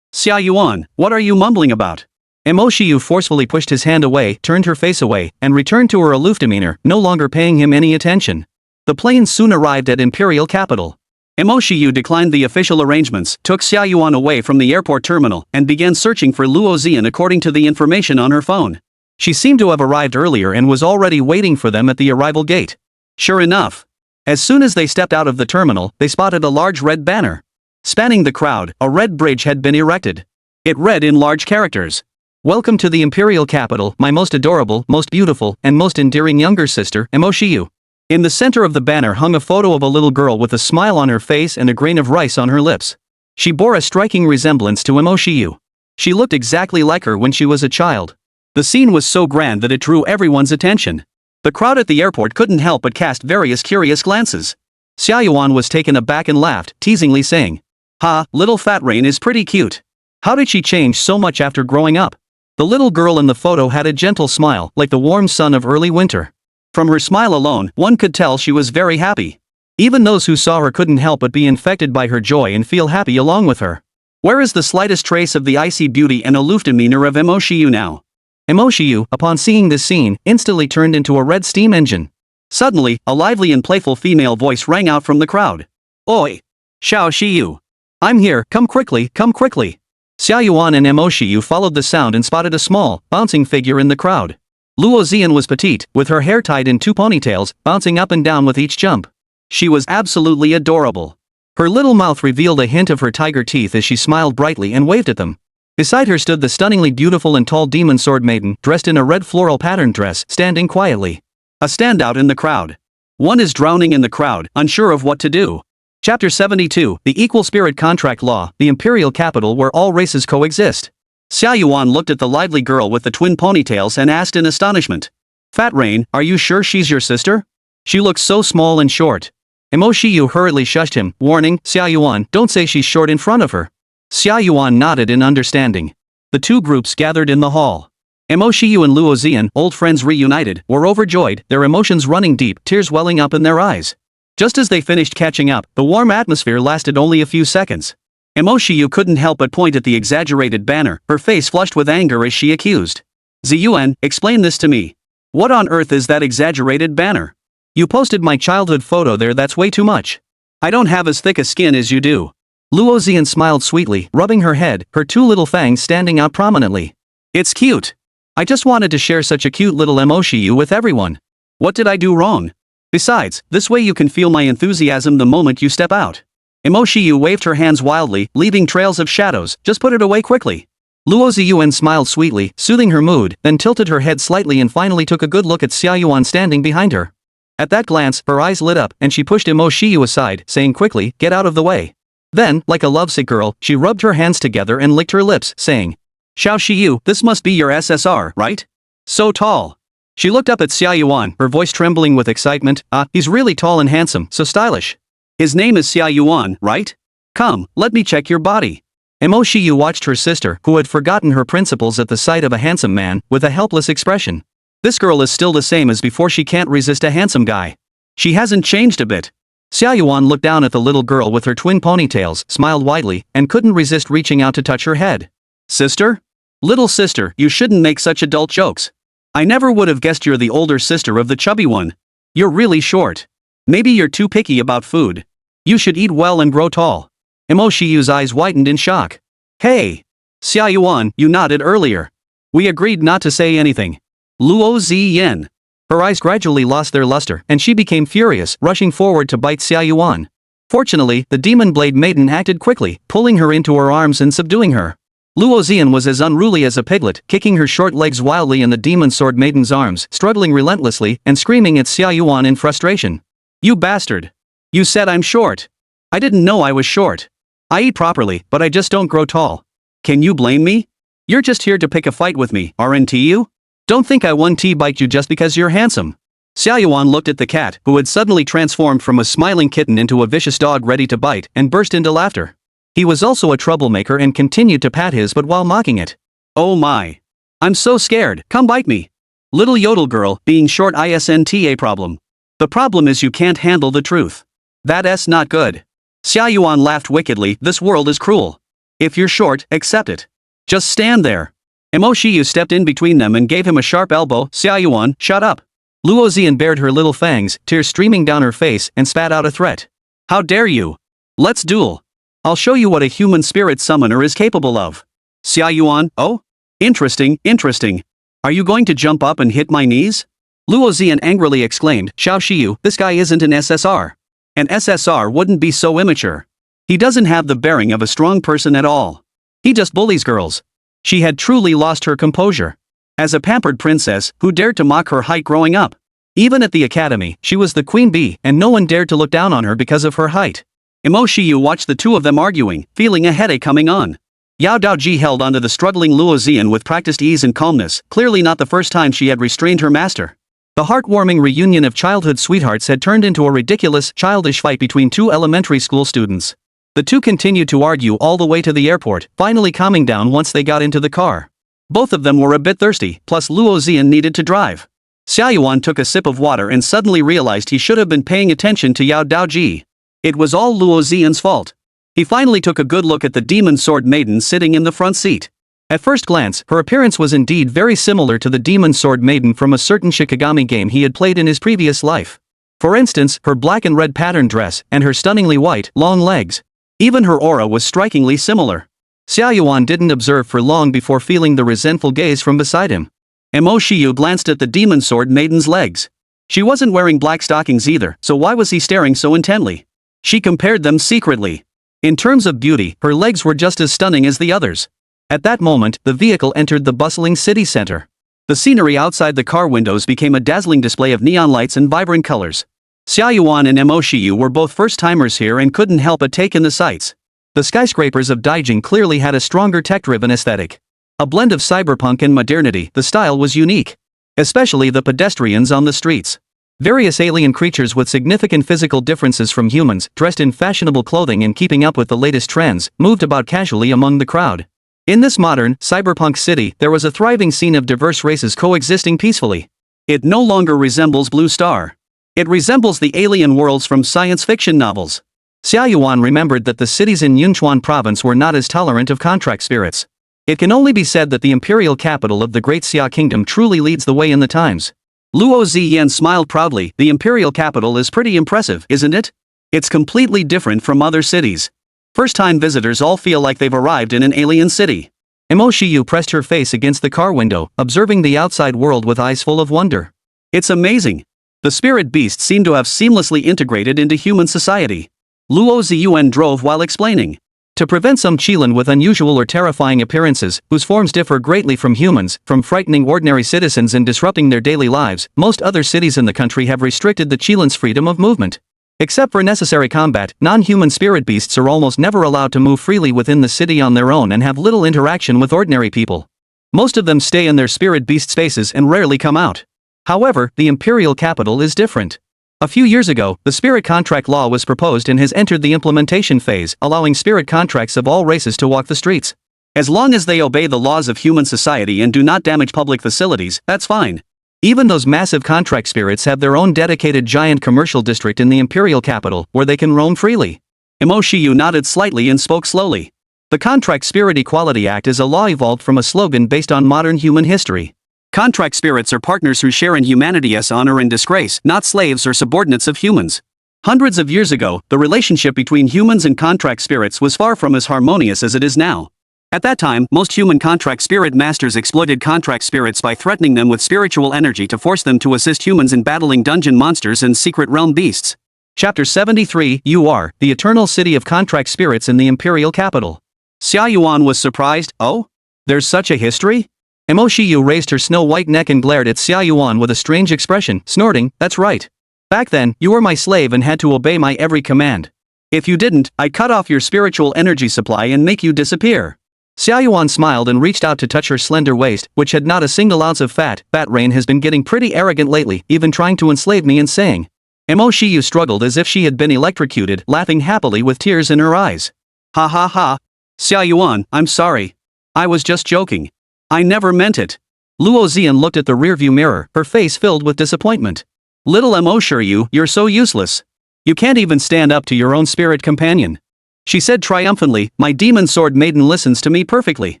S1: Xia Yuan, what are you mumbling about? Mo Shiyu forcefully pushed his hand away, turned her face away, and returned to her aloof demeanor, no longer paying him any attention. The plane soon arrived at Imperial Capital. Mo Shiyu declined the official arrangements, took Xia Yuan away from the airport terminal, and began searching for Luo Xian according to the information on her phone. She seemed to have arrived earlier and was already waiting for them at the arrival gate. Sure enough, As soon as they stepped out of the terminal, they spotted a large red banner. Spanning the crowd, a red bridge had been erected. It read in large characters, "Welcome to the Imperial Capital, my most adorable, most beautiful, and most endearing younger sister, Mo Shiyu." In the center of the banner hung a photo of a little girl with a smile on her face and a grain of rice on her lips. She bore a striking resemblance to Mo Shiyu. She looked exactly like her when she was a child. The scene was so grand that it drew everyone's attention. The crowd at the airport couldn't help but cast various curious glances. Xia Yuan was taken aback and laughed, teasingly saying, "Ha, little fat rain is pretty cute. How did she change so much after growing up?" The little girl in the photo had a gentle smile, like the warm sun of early winter. From her smile alone, one could tell she was very happy. Even those who saw her couldn't help but be infected by her joy and feel happy along with her. Where is the slightest trace of the icy beauty and aloof demeanor of Mo Shiyu now? Mo Shiyu, upon seeing this scene, instantly turned into a red steam engine. Suddenly, a lively and playful female voice rang out from the crowd. "Oi! Xiao Shiyu! I'm here, come quickly, come quickly!" Xia Yuan and Mo Shiyu followed the sound and spotted a small, bouncing figure in the crowd. Luo Xian was petite, with her hair tied in 2 ponytails, bouncing up and down with each jump. She was absolutely adorable. Her little mouth revealed a hint of her tiger teeth as she smiled brightly and waved at them. Beside her stood the stunningly beautiful and tall demon sword maiden, dressed in a red floral pattern dress, standing quietly. A standout in the crowd. One is drowning in the crowd, unsure of what to do. Chapter 72, The Equal Spirit Contract Law, the Imperial Capital where all races coexist. Xia Yuan looked at the lively girl with the twin ponytails and asked in astonishment. "Fat Rain, are you sure she's your sister? She looks so small and short." Mo Shiyu hurriedly shushed him, warning, "Xia Yuan, don't say she's short in front of her." Xia Yuan nodded in understanding. The two groups gathered in the hall. Mo Shiyu and Luo Xian, old friends reunited, were overjoyed, their emotions running deep, tears welling up in their eyes. Just as they finished catching up, the warm atmosphere lasted only a few seconds. Mo Shiyu couldn't help but point at the exaggerated banner, her face flushed with anger as she accused. "Xia Yuan, explain this to me. What on earth is that exaggerated banner? You posted my childhood photo there, that's way too much. I don't have as thick a skin as you do." Luo Xian smiled sweetly, rubbing her head, her 2 little fangs standing out prominently. "It's cute. I just wanted to share such a cute little Mo Shiyu with everyone. What did I do wrong? Besides, this way you can feel my enthusiasm the moment you step out." Mo Shiyu waved her hands wildly, leaving trails of shadows, "Just put it away quickly." Luo Xian smiled sweetly, soothing her mood, then tilted her head slightly and finally took a good look at Xia Yuan standing behind her. At that glance, her eyes lit up, and she pushed Mo Shiyu aside, saying quickly, "Get out of the way." Then, like a lovesick girl, she rubbed her hands together and licked her lips, saying, "Xiao Shiyu, this must be your SSR, right? So tall." She looked up at Xia Yuan, her voice trembling with excitement. He's really tall and handsome, so stylish. His name is Xia Yuan, right? Come, let me check your body." Mo Shiyu watched her sister, who had forgotten her principles at the sight of a handsome man, with a helpless expression. This girl is still the same as before, she can't resist a handsome guy. She hasn't changed a bit. Xia Yuan looked down at the little girl with her twin ponytails, smiled widely, and couldn't resist reaching out to touch her head. "Sister? Little sister, you shouldn't make such adult jokes. I never would have guessed you're the older sister of the chubby one. You're really short. Maybe you're too picky about food. You should eat well and grow tall." Mo Shiyu's eyes widened in shock. "Hey! Xia Yuan, you nodded earlier. We agreed not to say anything." Luo Xian. Her eyes gradually lost their luster, and she became furious, rushing forward to bite Xia Yuan. Fortunately, the demon blade maiden acted quickly, pulling her into her arms and subduing her. Luo Xian was as unruly as a piglet, kicking her short legs wildly in the demon sword maiden's arms, struggling relentlessly, and screaming at Xia Yuan in frustration. "You bastard! You said I'm short. I didn't know I was short. I eat properly, but I just don't grow tall. Can you blame me? You're just here to pick a fight with me, aren't you? Don't think I won't bite you just because you're handsome." Xia Yuan looked at the cat, who had suddenly transformed from a smiling kitten into a vicious dog ready to bite, and burst into laughter. He was also a troublemaker and continued to pat his butt while mocking it. "Oh my. I'm so scared, come bite me. Little yodel girl, being short isn't a problem. The problem is you can't handle the truth. That's not good." Xia Yuan laughed wickedly, "This world is cruel. If you're short, accept it. Just stand there." Mo Shiyu stepped in between them and gave him a sharp elbow. "Xia Yuan, shut up." Luo Xian bared her little fangs, tears streaming down her face, and spat out a threat. "How dare you? Let's duel. I'll show you what a human spirit summoner is capable of." Xia Yuan, "Oh? Interesting, interesting. Are you going to jump up and hit my knees?" Luo Zian angrily exclaimed, Xiao Shiyu, this guy isn't an SSR. An SSR wouldn't be so immature. He doesn't have the bearing of a strong person at all. He just bullies girls. She had truly lost her composure. As a pampered princess, who dared to mock her height growing up? Even at the academy, she was the queen bee, and no one dared to look down on her because of her height. Mo Shiyu watched the two of them arguing, feeling a headache coming on. Yao Daoji held onto the struggling Luo Zian with practiced ease and calmness, clearly not the first time she had restrained her master. The heartwarming reunion of childhood sweethearts had turned into a ridiculous, childish fight between two elementary school students. The two continued to argue all the way to the airport, finally calming down once they got into the car. Both of them were a bit thirsty, plus Luo Zian needed to drive. Xia Yuan took a sip of water and suddenly realized he should have been paying attention to Yao Daoji. It was all Luo Zian's fault. He finally took a good look at the demon sword maiden sitting in the front seat. At first glance, her appearance was indeed very similar to the demon sword maiden from a certain Shikigami game he had played in his previous life. For instance, her black and red pattern dress, and her stunningly white, long legs. Even her aura was strikingly similar. Xia Yuan didn't observe for long before feeling the resentful gaze from beside him. Mo Shiyu glanced at the demon sword maiden's legs. She wasn't wearing black stockings either, so why was he staring so intently? She compared them secretly. In terms of beauty, her legs were just as stunning as the others. At that moment, the vehicle entered the bustling city center. The scenery outside the car windows became a dazzling display of neon lights and vibrant colors. Xia Yuan and Mo Shiyu were both first-timers here and couldn't help but take in the sights. The skyscrapers of Daijing clearly had a stronger tech-driven aesthetic. A blend of cyberpunk and modernity, the style was unique. Especially the pedestrians on the streets. Various alien creatures with significant physical differences from humans, dressed in fashionable clothing and keeping up with the latest trends, moved about casually among the crowd. In this modern, cyberpunk city, there was a thriving scene of diverse races coexisting peacefully. It no longer resembles Blue Star. It resembles the alien worlds from science fiction novels. Xia Yuan remembered that the cities in Yunchuan province were not as tolerant of contract spirits. It can only be said that the imperial capital of the Great Xia Kingdom truly leads the way in the times. Luo Ziyan smiled proudly. The imperial capital is pretty impressive, isn't it? It's completely different from other cities. First-time visitors all feel like they've arrived in an alien city. Mo Shiyu pressed her face against the car window, observing the outside world with eyes full of wonder. It's amazing. The spirit beasts seem to have seamlessly integrated into human society. Luo Ziyuan drove while explaining. To prevent some Qilin with unusual or terrifying appearances, whose forms differ greatly from humans, from frightening ordinary citizens and disrupting their daily lives, most other cities in the country have restricted the Qilin's freedom of movement. Except for necessary combat, non-human spirit beasts are almost never allowed to move freely within the city on their own and have little interaction with ordinary people. Most of them stay in their spirit beast spaces and rarely come out. However, the imperial capital is different. A few years ago, the spirit contract law was proposed and has entered the implementation phase, allowing spirit contracts of all races to walk the streets. As long as they obey the laws of human society and do not damage public facilities, that's fine. Even those massive contract spirits have their own dedicated giant commercial district in the imperial capital, where they can roam freely. Mo Shiyu nodded slightly and spoke slowly. The Contract Spirit Equality Act is a law evolved from a slogan based on modern human history. Contract spirits are partners who share in humanity's honor and disgrace, not slaves or subordinates of humans. Hundreds of years ago, the relationship between humans and contract spirits was far from as harmonious as it is now. At that time, most human contract spirit masters exploited contract spirits by threatening them with spiritual energy to force them to assist humans in battling dungeon monsters and secret realm beasts. Chapter 73, the Eternal City of Contract Spirits in the Imperial Capital. Xia Yuan was surprised. Oh? There's such a history? Mo Shiyu raised her snow-white neck and glared at Xia Yuan with a strange expression, snorting, that's right. Back then, you were my slave and had to obey my every command. If you didn't, I'd cut off your spiritual energy supply and make you disappear. Xia Yuan smiled and reached out to touch her slender waist, which had not a single ounce of fat. Bat Rain has been getting pretty arrogant lately, even trying to enslave me and saying. Mo Shiyu struggled as if she had been electrocuted, laughing happily with tears in her eyes. Ha ha ha. Xia Yuan, I'm sorry. I was just joking. I never meant it. Luo Zian looked at the rearview mirror, her face filled with disappointment. Little Mo Shiyu, you're so useless. You can't even stand up to your own spirit companion. She said triumphantly, my demon sword maiden listens to me perfectly.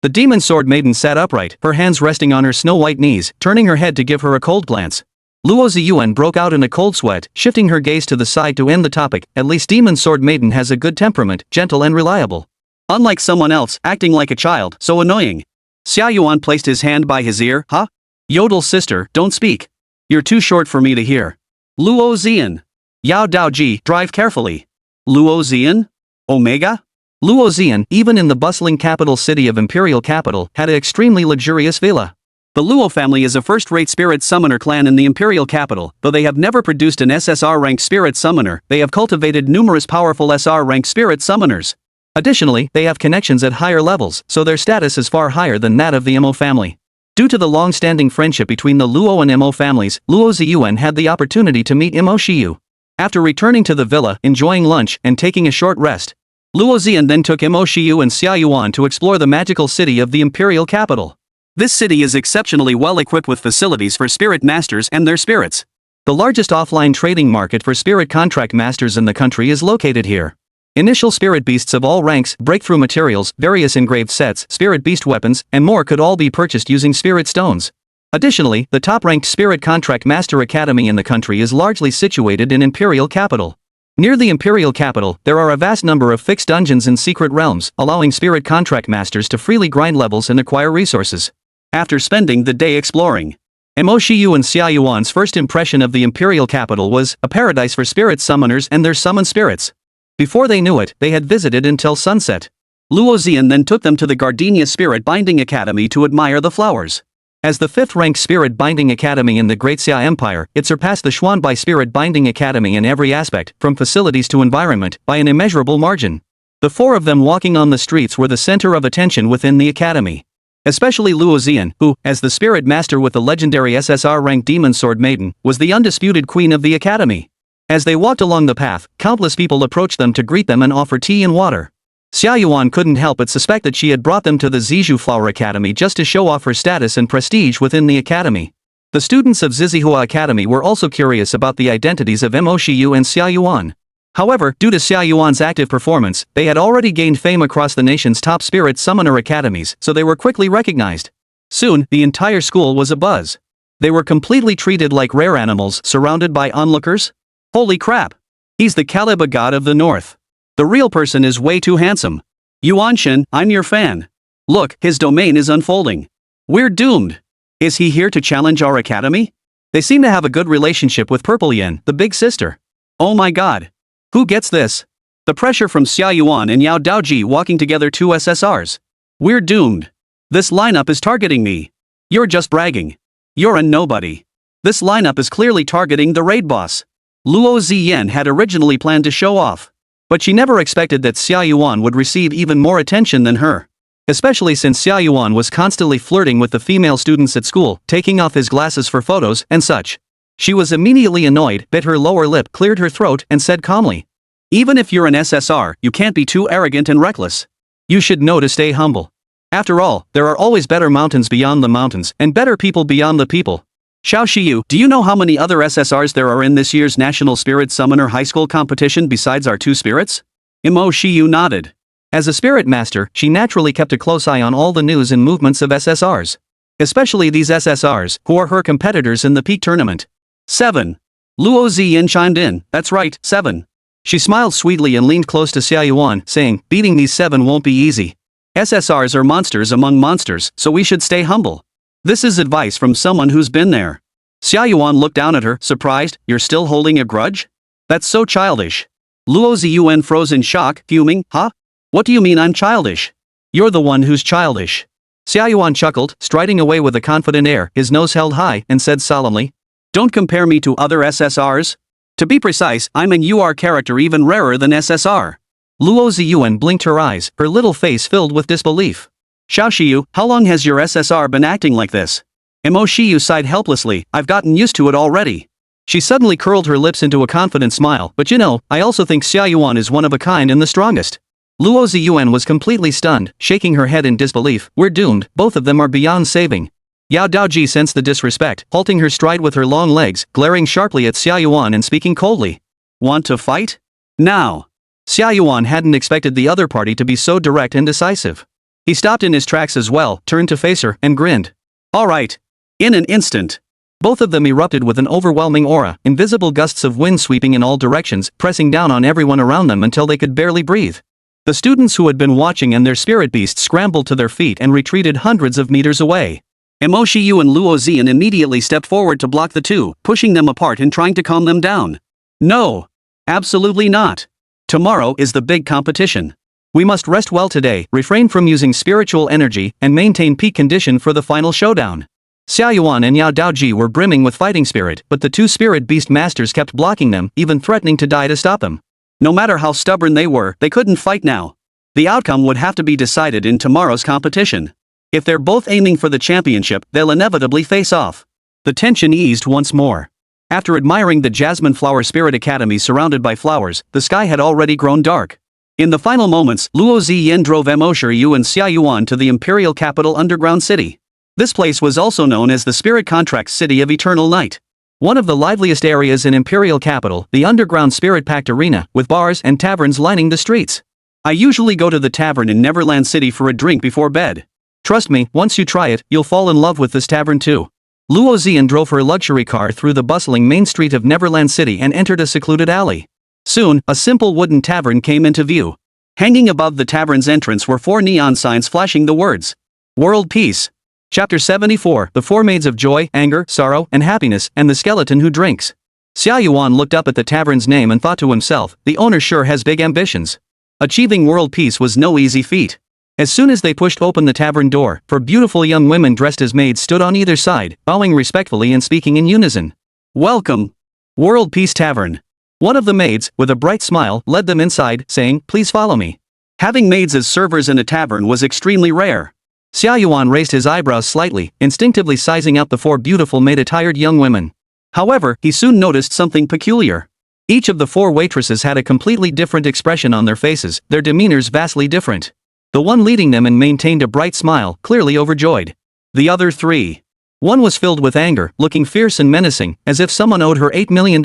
S1: The demon sword maiden sat upright, her hands resting on her snow-white knees, turning her head to give her a cold glance. Luo Ziyuan broke out in a cold sweat, shifting her gaze to the side to end the topic. At least demon sword maiden has a good temperament, gentle and reliable. Unlike someone else, acting like a child, so annoying. Xia Yuan placed his hand by his ear. Huh? Yodel sister, don't speak. You're too short for me to hear. Luo Xian. Yao Daoji, drive carefully. Luo Xian? Omega? Luo Xian, even in the bustling capital city of Imperial Capital, had an extremely luxurious villa. The Luo family is a first-rate spirit summoner clan in the Imperial Capital. Though they have never produced an SSR-ranked spirit summoner, they have cultivated numerous powerful SR-ranked spirit summoners. Additionally, they have connections at higher levels, so their status is far higher than that of the Mo family. Due to the long-standing friendship between the Luo and Mo families, Luo Ziyuan had the opportunity to meet Mo Shiyu. After returning to the villa, enjoying lunch, and taking a short rest, Luo Xian then took Mo Shiyu and Xia Yuan to explore the magical city of the Imperial Capital. This city is exceptionally well equipped with facilities for spirit masters and their spirits. The largest offline trading market for spirit contract masters in the country is located here. Initial spirit beasts of all ranks, breakthrough materials, various engraved sets, spirit beast weapons, and more could all be purchased using spirit stones. Additionally, the top-ranked spirit contract master academy in the country is largely situated in Imperial Capital. Near the Imperial Capital, there are a vast number of fixed dungeons and secret realms, allowing spirit contract masters to freely grind levels and acquire resources. After spending the day exploring, Mo Shiyu and Xia Yuan's first impression of the Imperial Capital was a paradise for spirit summoners and their summoned spirits. Before they knew it, they had visited until sunset. Luo Xian then took them to the Gardenia Spirit Binding Academy to admire the flowers. As the fifth-ranked Spirit Binding Academy in the Great Xia Empire, it surpassed the Xuanbai Spirit Binding Academy in every aspect, from facilities to environment, by an immeasurable margin. The four of them walking on the streets were the center of attention within the academy. Especially Luo Xian, who, as the spirit master with the legendary SSR-ranked Demon Sword Maiden, was the undisputed queen of the academy. As they walked along the path, countless people approached them to greet them and offer tea and water. Xia Yuan couldn't help but suspect that she had brought them to the Zizhu Flower Academy just to show off her status and prestige within the academy. The students of Zizihua Academy were also curious about the identities of Mo Shiyu and Xia Yuan. However, due to Xia Yuan's active performance, they had already gained fame across the nation's top spirit summoner academies, so they were quickly recognized. Soon, the entire school was abuzz. They were completely treated like rare animals, surrounded by onlookers. Holy crap! He's the Caliba god of the north. The real person is way too handsome. Yuanshin, I'm your fan. Look, his domain is unfolding. We're doomed. Is he here to challenge our academy? They seem to have a good relationship with Purple Yin, the big sister. Oh my god. Who gets this? The pressure from Xia Yuan and Yao Daoji walking together, two SSRs. We're doomed. This lineup is targeting me. You're just bragging. You're a nobody. This lineup is clearly targeting the raid boss. Luo Ziyan had originally planned to show off. But she never expected that Xia Yuan would receive even more attention than her. Especially since Xia Yuan was constantly flirting with the female students at school, taking off his glasses for photos and such. She was immediately annoyed, bit her lower lip, cleared her throat, and said calmly, "Even if you're an SSR, you can't be too arrogant and reckless. You should know to stay humble. After all, there are always better mountains beyond the mountains, and better people beyond the people." Xiao Shiyu, do you know how many other SSRs there are in this year's National Spirit Summoner High School competition besides our two spirits? Mo Shiyu nodded. As a spirit master, she naturally kept a close eye on all the news and movements of SSRs. Especially these SSRs, who are her competitors in the peak tournament. 7. Luo Ziyin chimed in, that's right, 7. She smiled sweetly and leaned close to Xia Yuan, saying, beating these 7 won't be easy. SSRs are monsters among monsters, so we should stay humble. This is advice from someone who's been there. Xia Yuan looked down at her, surprised, you're still holding a grudge? That's so childish. Luo Ziyuan froze in shock, fuming, huh? What do you mean I'm childish? You're the one who's childish. Xia Yuan chuckled, striding away with a confident air, his nose held high, and said solemnly, don't compare me to other SSRs. To be precise, I'm an UR character even rarer than SSR. Luo Ziyuan blinked her eyes, her little face filled with disbelief. Xiao Shiyu, how long has your SSR been acting like this? Mo Shiyu sighed helplessly, I've gotten used to it already. She suddenly curled her lips into a confident smile, but you know, I also think Xia Yuan is one of a kind and the strongest. Luo Ziyuan was completely stunned, shaking her head in disbelief, we're doomed, both of them are beyond saving. Yao Daoji sensed the disrespect, halting her stride with her long legs, glaring sharply at Xia Yuan and speaking coldly. Want to fight? Now. Xia Yuan hadn't expected the other party to be so direct and decisive. He stopped in his tracks as well, turned to face her, and grinned. Alright. In an instant. Both of them erupted with an overwhelming aura, invisible gusts of wind sweeping in all directions, pressing down on everyone around them until they could barely breathe. The students who had been watching and their spirit beasts scrambled to their feet and retreated hundreds of meters away. Mo Shiyu and Luo Zian immediately stepped forward to block the two, pushing them apart and trying to calm them down. No. Absolutely not. Tomorrow is the big competition. We must rest well today, refrain from using spiritual energy, and maintain peak condition for the final showdown. Xia Yuan and Yao Daoji were brimming with fighting spirit, but the two spirit beast masters kept blocking them, even threatening to die to stop them. No matter how stubborn they were, they couldn't fight now. The outcome would have to be decided in tomorrow's competition. If they're both aiming for the championship, they'll inevitably face off. The tension eased once more. After admiring the Jasmine Flower Spirit Academy surrounded by flowers, the sky had already grown dark. In the final moments, Luo Ziyan drove Mo Shiyu and Xia Yuan to the Imperial Capital Underground City. This place was also known as the Spirit Contract City of Eternal Night. One of the liveliest areas in Imperial Capital, the underground spirit-packed arena, with bars and taverns lining the streets. I usually go to the tavern in Neverland City for a drink before bed. Trust me, once you try it, you'll fall in love with this tavern too. Luo Ziyan drove her luxury car through the bustling main street of Neverland City and entered a secluded alley. Soon, a simple wooden tavern came into view. Hanging above the tavern's entrance were 4 neon signs flashing the words, World Peace. Chapter 74, The Four Maids of Joy, Anger, Sorrow, and Happiness, and the Skeleton Who Drinks. Xia Yuan looked up at the tavern's name and thought to himself, the owner sure has big ambitions. Achieving world peace was no easy feat. As soon as they pushed open the tavern door, 4 beautiful young women dressed as maids stood on either side, bowing respectfully and speaking in unison. Welcome. World Peace Tavern. One of the maids, with a bright smile, led them inside, saying, please follow me. Having maids as servers in a tavern was extremely rare. Xia Yuan raised his eyebrows slightly, instinctively sizing out the 4 beautiful maid-attired young women. However, he soon noticed something peculiar. Each of the 4 waitresses had a completely different expression on their faces, their demeanors vastly different. The one leading them and maintained a bright smile, clearly overjoyed. The other 3. One was filled with anger, looking fierce and menacing, as if someone owed her $8 million.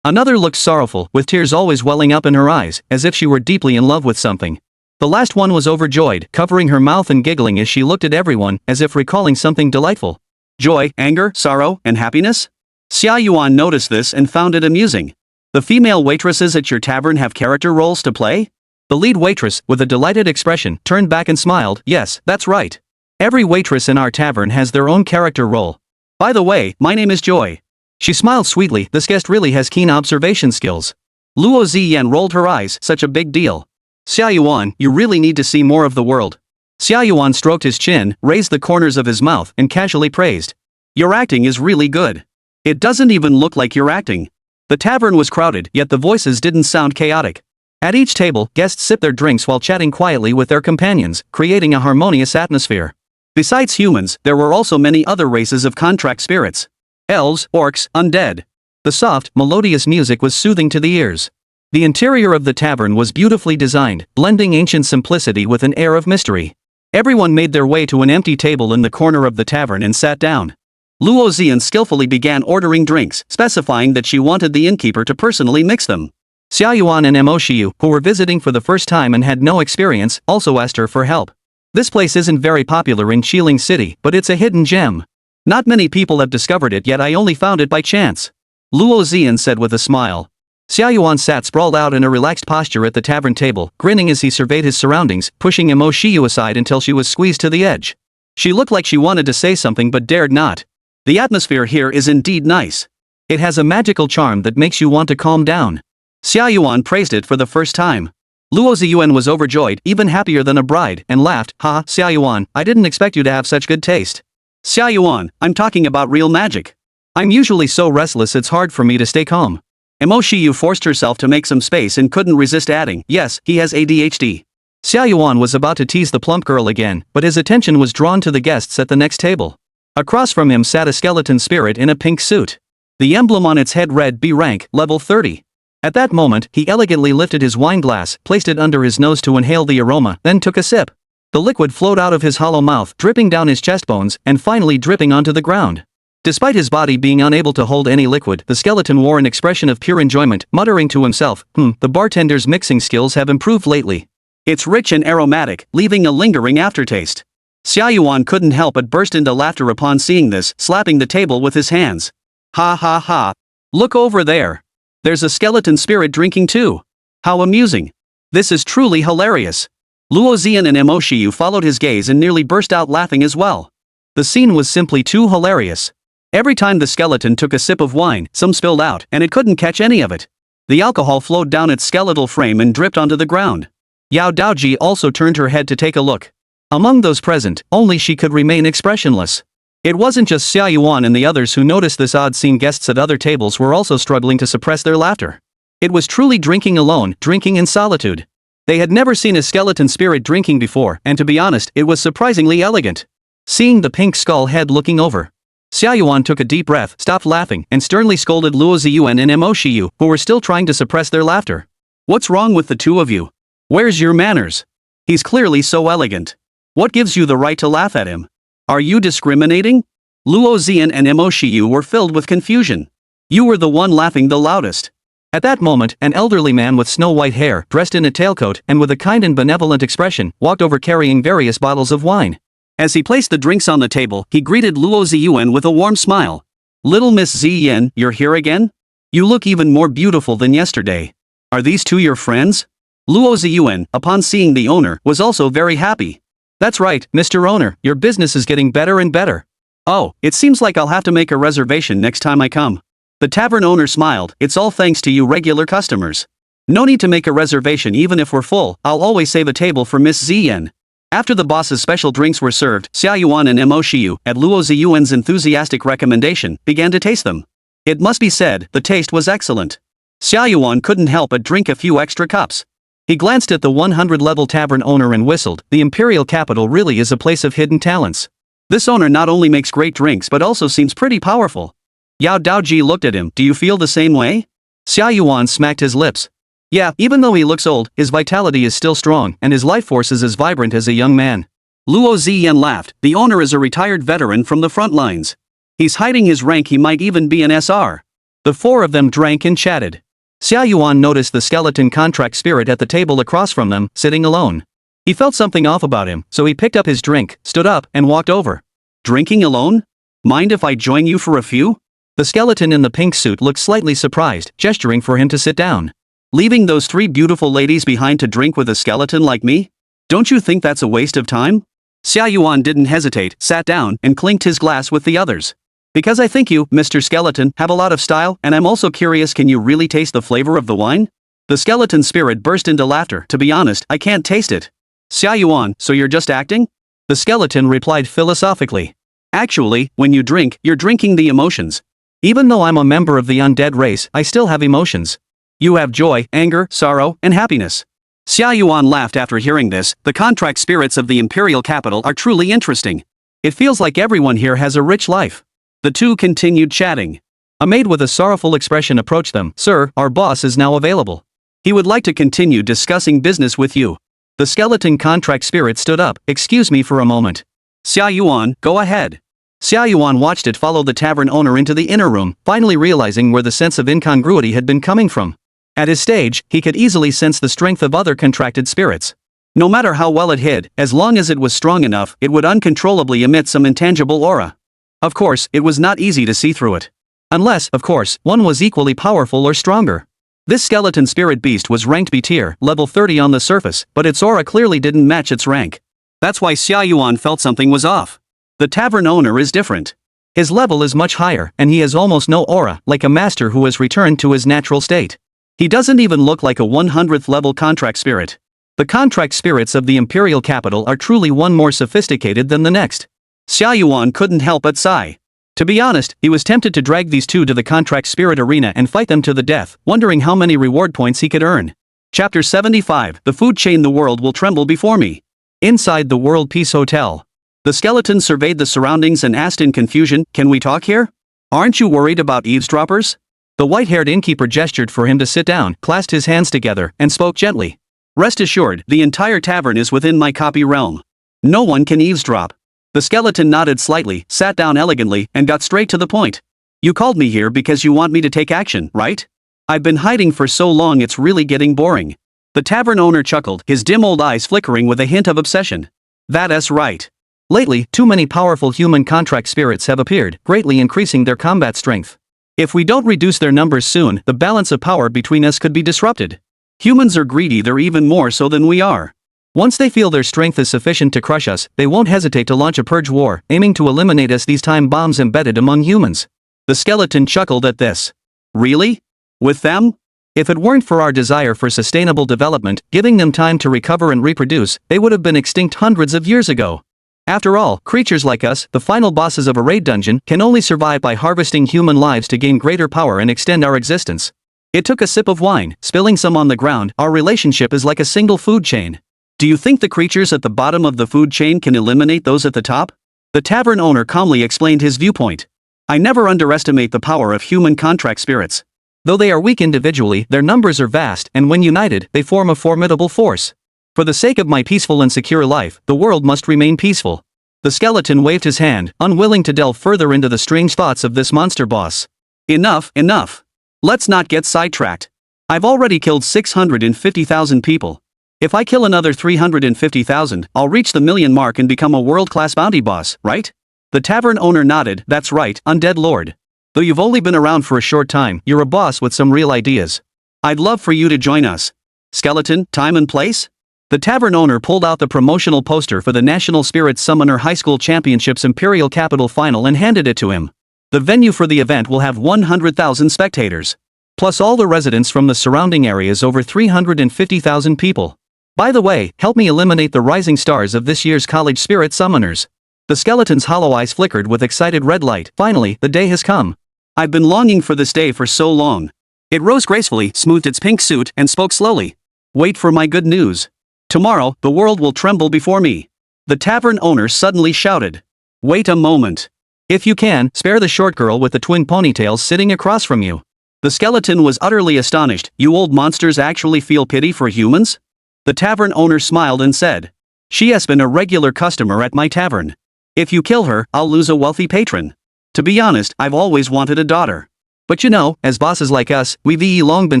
S1: Another looked sorrowful, with tears always welling up in her eyes, as if she were deeply in love with something. The last one was overjoyed, covering her mouth and giggling as she looked at everyone, as if recalling something delightful. Joy, anger, sorrow, and happiness? Xia Yuan noticed this and found it amusing. The female waitresses at your tavern have character roles to play? The lead waitress, with a delighted expression, turned back and smiled, yes, that's right. Every waitress in our tavern has their own character role. By the way, my name is Joy. She smiled sweetly, this guest really has keen observation skills. Luo Ziyan rolled her eyes, such a big deal. Xia Yuan, you really need to see more of the world. Xia Yuan stroked his chin, raised the corners of his mouth, and casually praised. Your acting is really good. It doesn't even look like you're acting. The tavern was crowded, yet the voices didn't sound chaotic. At each table, guests sipped their drinks while chatting quietly with their companions, creating a harmonious atmosphere. Besides humans, there were also many other races of contract spirits. Elves, orcs, undead. The soft, melodious music was soothing to the ears. The interior of the tavern was beautifully designed, blending ancient simplicity with an air of mystery. Everyone made their way to an empty table in the corner of the tavern and sat down. Luo Ziyan skillfully began ordering drinks, specifying that she wanted the innkeeper to personally mix them. Xia Yuan and Mo Shiyu, who were visiting for the first time and had no experience, also asked her for help. This place isn't very popular in Qiling City, but it's a hidden gem. Not many people have discovered it yet, I only found it by chance. Luo Ziyan said with a smile. Xia Yuan sat sprawled out in a relaxed posture at the tavern table, grinning as he surveyed his surroundings, pushing Mo Shiyu aside until she was squeezed to the edge. She looked like she wanted to say something but dared not. The atmosphere here is indeed nice. It has a magical charm that makes you want to calm down. Xia Yuan praised it for the first time. Luo Ziyan was overjoyed, even happier than a bride, and laughed, ha, Xia Yuan, I didn't expect you to have such good taste. Xia Yuan, I'm talking about real magic. I'm usually so restless it's hard for me to stay calm. Mo Shiyu forced herself to make some space and couldn't resist adding, yes, he has ADHD. Xia Yuan was about to tease the plump girl again, but his attention was drawn to the guests at the next table. Across from him sat a skeleton spirit in a pink suit. The emblem on its head read B rank, level 30. At that moment, he elegantly lifted his wine glass, placed it under his nose to inhale the aroma, then took a sip. The liquid flowed out of his hollow mouth, dripping down his chest bones, and finally dripping onto the ground. Despite his body being unable to hold any liquid, the skeleton wore an expression of pure enjoyment, muttering to himself, the bartender's mixing skills have improved lately. It's rich and aromatic, leaving a lingering aftertaste. Xia Yuan couldn't help but burst into laughter upon seeing this, slapping the table with his hands. Ha ha ha. Look over there. There's a skeleton spirit drinking too. How amusing. This is truly hilarious. Luo Ziyan and Mo Shiyu followed his gaze and nearly burst out laughing as well. The scene was simply too hilarious. Every time the skeleton took a sip of wine, some spilled out, and it couldn't catch any of it. The alcohol flowed down its skeletal frame and dripped onto the ground. Yao Daoji also turned her head to take a look. Among those present, only she could remain expressionless. It wasn't just Xia Yuan and the others who noticed this odd scene. Guests at other tables were also struggling to suppress their laughter. It was truly drinking alone, drinking in solitude. They had never seen a skeleton spirit drinking before, and to be honest, it was surprisingly elegant. Seeing the pink skull head looking over, Xia Yuan took a deep breath, stopped laughing, and sternly scolded Luo Ziyuan and Mo Shiyu, who were still trying to suppress their laughter. What's wrong with the two of you? Where's your manners? He's clearly so elegant. What gives you the right to laugh at him? Are you discriminating? Luo Ziyan and Mo Shiyu were filled with confusion. You were the one laughing the loudest. At that moment, an elderly man with snow-white hair, dressed in a tailcoat and with a kind and benevolent expression, walked over carrying various bottles of wine. As he placed the drinks on the table, he greeted Luo Ziyuan with a warm smile. Little Miss Ziyan, you're here again? You look even more beautiful than yesterday. Are these two your friends? Luo Ziyuan, upon seeing the owner, was also very happy. That's right, Mr. Owner, your business is getting better and better. Oh, it seems like I'll have to make a reservation next time I come. The tavern owner smiled. It's all thanks to you regular customers. No need to make a reservation even if we're full, I'll always save a table for Miss Ziyan. After the boss's special drinks were served, Xia Yuan and Mo Shiyu, at Luo Ziyuan's enthusiastic recommendation, began to taste them. It must be said, the taste was excellent. Xia Yuan couldn't help but drink a few extra cups. He glanced at the 100-level tavern owner and whistled. The imperial capital really is a place of hidden talents. This owner not only makes great drinks but also seems pretty powerful. Yao Daoji looked at him. Do you feel the same way? Xia Yuan smacked his lips. Yeah, even though he looks old, his vitality is still strong, and his life force is as vibrant as a young man. Luo Ziyan laughed. The owner is a retired veteran from the front lines. He's hiding his rank. He might even be an SR. The four of them drank and chatted. Xia Yuan noticed the skeleton contract spirit at the table across from them, sitting alone. He felt something off about him, so he picked up his drink, stood up, and walked over. Drinking alone? Mind if I join you for a few? The skeleton in the pink suit looked slightly surprised, gesturing for him to sit down. Leaving those three beautiful ladies behind to drink with a skeleton like me? Don't you think that's a waste of time? Xia Yuan didn't hesitate, sat down, and clinked his glass with the others. Because I think you, Mr. Skeleton, have a lot of style, and I'm also curious, can you really taste the flavor of the wine? The skeleton spirit burst into laughter. To be honest, I can't taste it. Xia Yuan, so you're just acting? The skeleton replied philosophically. Actually, when you drink, you're drinking the emotions. Even though I'm a member of the undead race, I still have emotions. You have joy, anger, sorrow, and happiness. Xia Yuan laughed after hearing this. The contract spirits of the imperial capital are truly interesting. It feels like everyone here has a rich life. The two continued chatting. A maid with a sorrowful expression approached them. Sir, our boss is now available. He would like to continue discussing business with you. The skeleton contract spirit stood up. Excuse me for a moment. Xia Yuan, go ahead. Xia Yuan watched it follow the tavern owner into the inner room, finally realizing where the sense of incongruity had been coming from. At his stage, he could easily sense the strength of other contracted spirits. No matter how well it hid, as long as it was strong enough, it would uncontrollably emit some intangible aura. Of course, it was not easy to see through it. Unless, of course, one was equally powerful or stronger. This skeleton spirit beast was ranked B tier, level 30 on the surface, but its aura clearly didn't match its rank. That's why Xia Yuan felt something was off. The tavern owner is different. His level is much higher, and he has almost no aura, like a master who has returned to his natural state. He doesn't even look like a 100th level contract spirit. The contract spirits of the imperial capital are truly one more sophisticated than the next. Xia Yuan couldn't help but sigh. To be honest, he was tempted to drag these two to the contract spirit arena and fight them to the death, wondering how many reward points he could earn. Chapter 75. The food chain. The world will tremble before me. Inside the World Peace Hotel. The skeleton surveyed the surroundings and asked in confusion, can we talk here? Aren't you worried about eavesdroppers? The white-haired innkeeper gestured for him to sit down, clasped his hands together, and spoke gently. Rest assured, the entire tavern is within my copy realm. No one can eavesdrop. The skeleton nodded slightly, sat down elegantly, and got straight to the point. You called me here because you want me to take action, right? I've been hiding for so long it's really getting boring. The tavern owner chuckled, his dim old eyes flickering with a hint of obsession. That's right. Lately, too many powerful human contract spirits have appeared, greatly increasing their combat strength. If we don't reduce their numbers soon, the balance of power between us could be disrupted. Humans are greedy, they're even more so than we are. Once they feel their strength is sufficient to crush us, they won't hesitate to launch a purge war, aiming to eliminate us, these time bombs embedded among humans. The skeleton chuckled at this. Really? With them? If it weren't for our desire for sustainable development, giving them time to recover and reproduce, they would have been extinct hundreds of years ago. After all, creatures like us, the final bosses of a raid dungeon, can only survive by harvesting human lives to gain greater power and extend our existence. It took a sip of wine, spilling some on the ground. Our relationship is like a single food chain. Do you think the creatures at the bottom of the food chain can eliminate those at the top? The tavern owner calmly explained his viewpoint. I never underestimate the power of human contract spirits. Though they are weak individually, their numbers are vast, and when united, they form a formidable force. For the sake of my peaceful and secure life, the world must remain peaceful. The skeleton waved his hand, unwilling to delve further into the strange thoughts of this monster boss. Enough, enough. Let's not get sidetracked. I've already killed 650,000 people. If I kill another 350,000, I'll reach the million mark and become a world-class bounty boss, right? The tavern owner nodded. That's right, undead lord. Though you've only been around for a short time, you're a boss with some real ideas. I'd love for you to join us. Skeleton, time and place? The tavern owner pulled out the promotional poster for the National Spirit Summoner High School Championships Imperial Capital Final and handed it to him. The venue for the event will have 100,000 spectators. Plus all the residents from the surrounding areas, over 350,000 people. By the way, help me eliminate the rising stars of this year's college spirit summoners. The skeleton's hollow eyes flickered with excited red light. Finally, the day has come. I've been longing for this day for so long. It rose gracefully, smoothed its pink suit, and spoke slowly. Wait for my good news. Tomorrow, the world will tremble before me. The tavern owner suddenly shouted. Wait a moment. If you can, spare the short girl with the twin ponytails sitting across from you. The skeleton was utterly astonished. You old monsters actually feel pity for humans? The tavern owner smiled and said. She has been a regular customer at my tavern. If you kill her, I'll lose a wealthy patron. To be honest, I've always wanted a daughter. But you know, as bosses like us, we've long been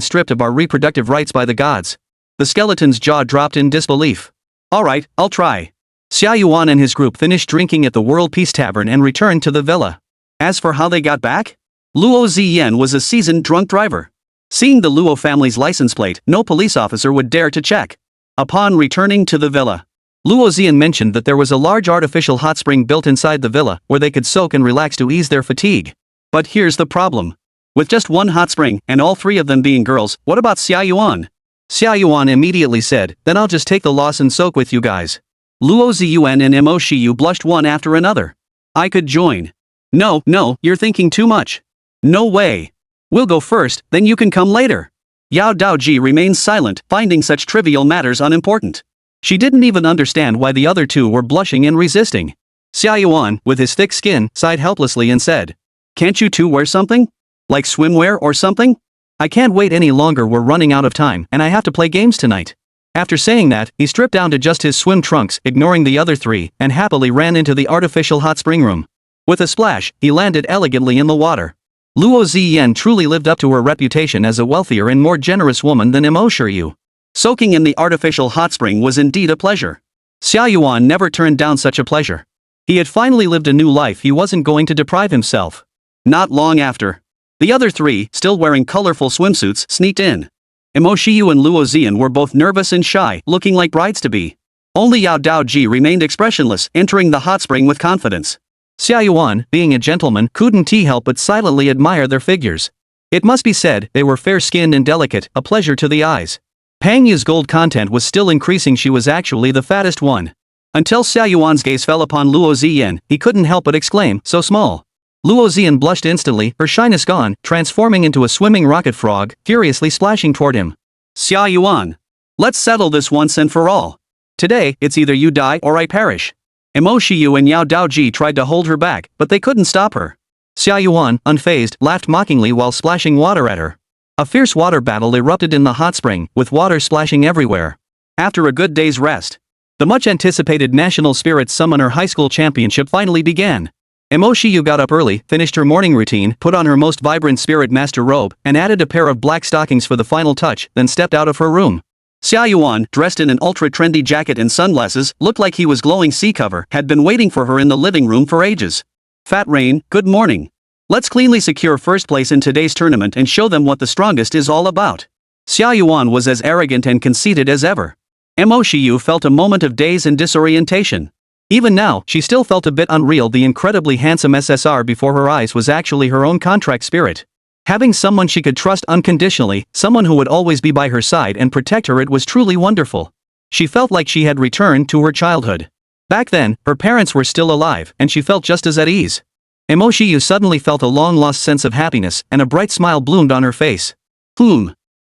S1: stripped of our reproductive rights by the gods. The skeleton's jaw dropped in disbelief. Alright, I'll try. Xia Yuan and his group finished drinking at the World Peace Tavern and returned to the villa. As for how they got back? Luo Ziyan was a seasoned drunk driver. Seeing the Luo family's license plate, no police officer would dare to check. Upon returning to the villa, Luo Ziyan mentioned that there was a large artificial hot spring built inside the villa, where they could soak and relax to ease their fatigue. But here's the problem. With just one hot spring, and all three of them being girls, what about Xia Yuan? Xia Yuan immediately said, then I'll just take the loss and soak with you guys. Luo Ziyuan and Mo Shiyu blushed one after another. I could join. No, you're thinking too much. No way. We'll go first, then you can come later. Yao Daoji remained silent, finding such trivial matters unimportant. She didn't even understand why the other two were blushing and resisting. Xia Yuan, with his thick skin, sighed helplessly and said, can't you two wear something? Like swimwear or something? I can't wait any longer, we're running out of time, and I have to play games tonight. After saying that, he stripped down to just his swim trunks, ignoring the other three, and happily ran into the artificial hot spring room. With a splash, he landed elegantly in the water. Luo Ziyan truly lived up to her reputation as a wealthier and more generous woman than Mo Shiyu. Soaking in the artificial hot spring was indeed a pleasure. Xia Yuan never turned down such a pleasure. He had finally lived a new life, he wasn't going to deprive himself. Not long after, the other three, still wearing colorful swimsuits, sneaked in. Mo Shiyu and Luo Ziyan were both nervous and shy, looking like brides-to-be. Only Yao Daoji remained expressionless, entering the hot spring with confidence. Xia Yuan, being a gentleman, couldn't help but silently admire their figures. It must be said, they were fair-skinned and delicate, a pleasure to the eyes. Pang Yu's gold content was still increasing, she was actually the fattest one. Until Xia Yuan's gaze fell upon Luo Ziyan, he couldn't help but exclaim, so small. Luo Ziyan blushed instantly, her shyness gone, transforming into a swimming rocket frog, furiously splashing toward him. Xia Yuan. Let's settle this once and for all. Today, it's either you die or I perish. Mo Shiyu and Yao Daoji tried to hold her back, but they couldn't stop her. Xia Yuan, unfazed, laughed mockingly while splashing water at her. A fierce water battle erupted in the hot spring, with water splashing everywhere. After a good day's rest, the much-anticipated National Spirit Summoner High School Championship finally began. Mo Shiyu got up early, finished her morning routine, put on her most vibrant Spirit Master robe, and added a pair of black stockings for the final touch, then stepped out of her room. Xia Yuan, dressed in an ultra-trendy jacket and sunglasses, looked like he was glowing sea cover, had been waiting for her in the living room for ages. Fat Rain, good morning. Let's cleanly secure first place in today's tournament and show them what the strongest is all about. Xia Yuan was as arrogant and conceited as ever. Mo Shiyu felt a moment of daze and disorientation. Even now, she still felt a bit unreal. The incredibly handsome SSR before her eyes was actually her own contract spirit. Having someone she could trust unconditionally, someone who would always be by her side and protect her, it was truly wonderful. She felt like she had returned to her childhood. Back then, her parents were still alive, and she felt just as at ease. Mo Shiyu suddenly felt a long-lost sense of happiness, and a bright smile bloomed on her face.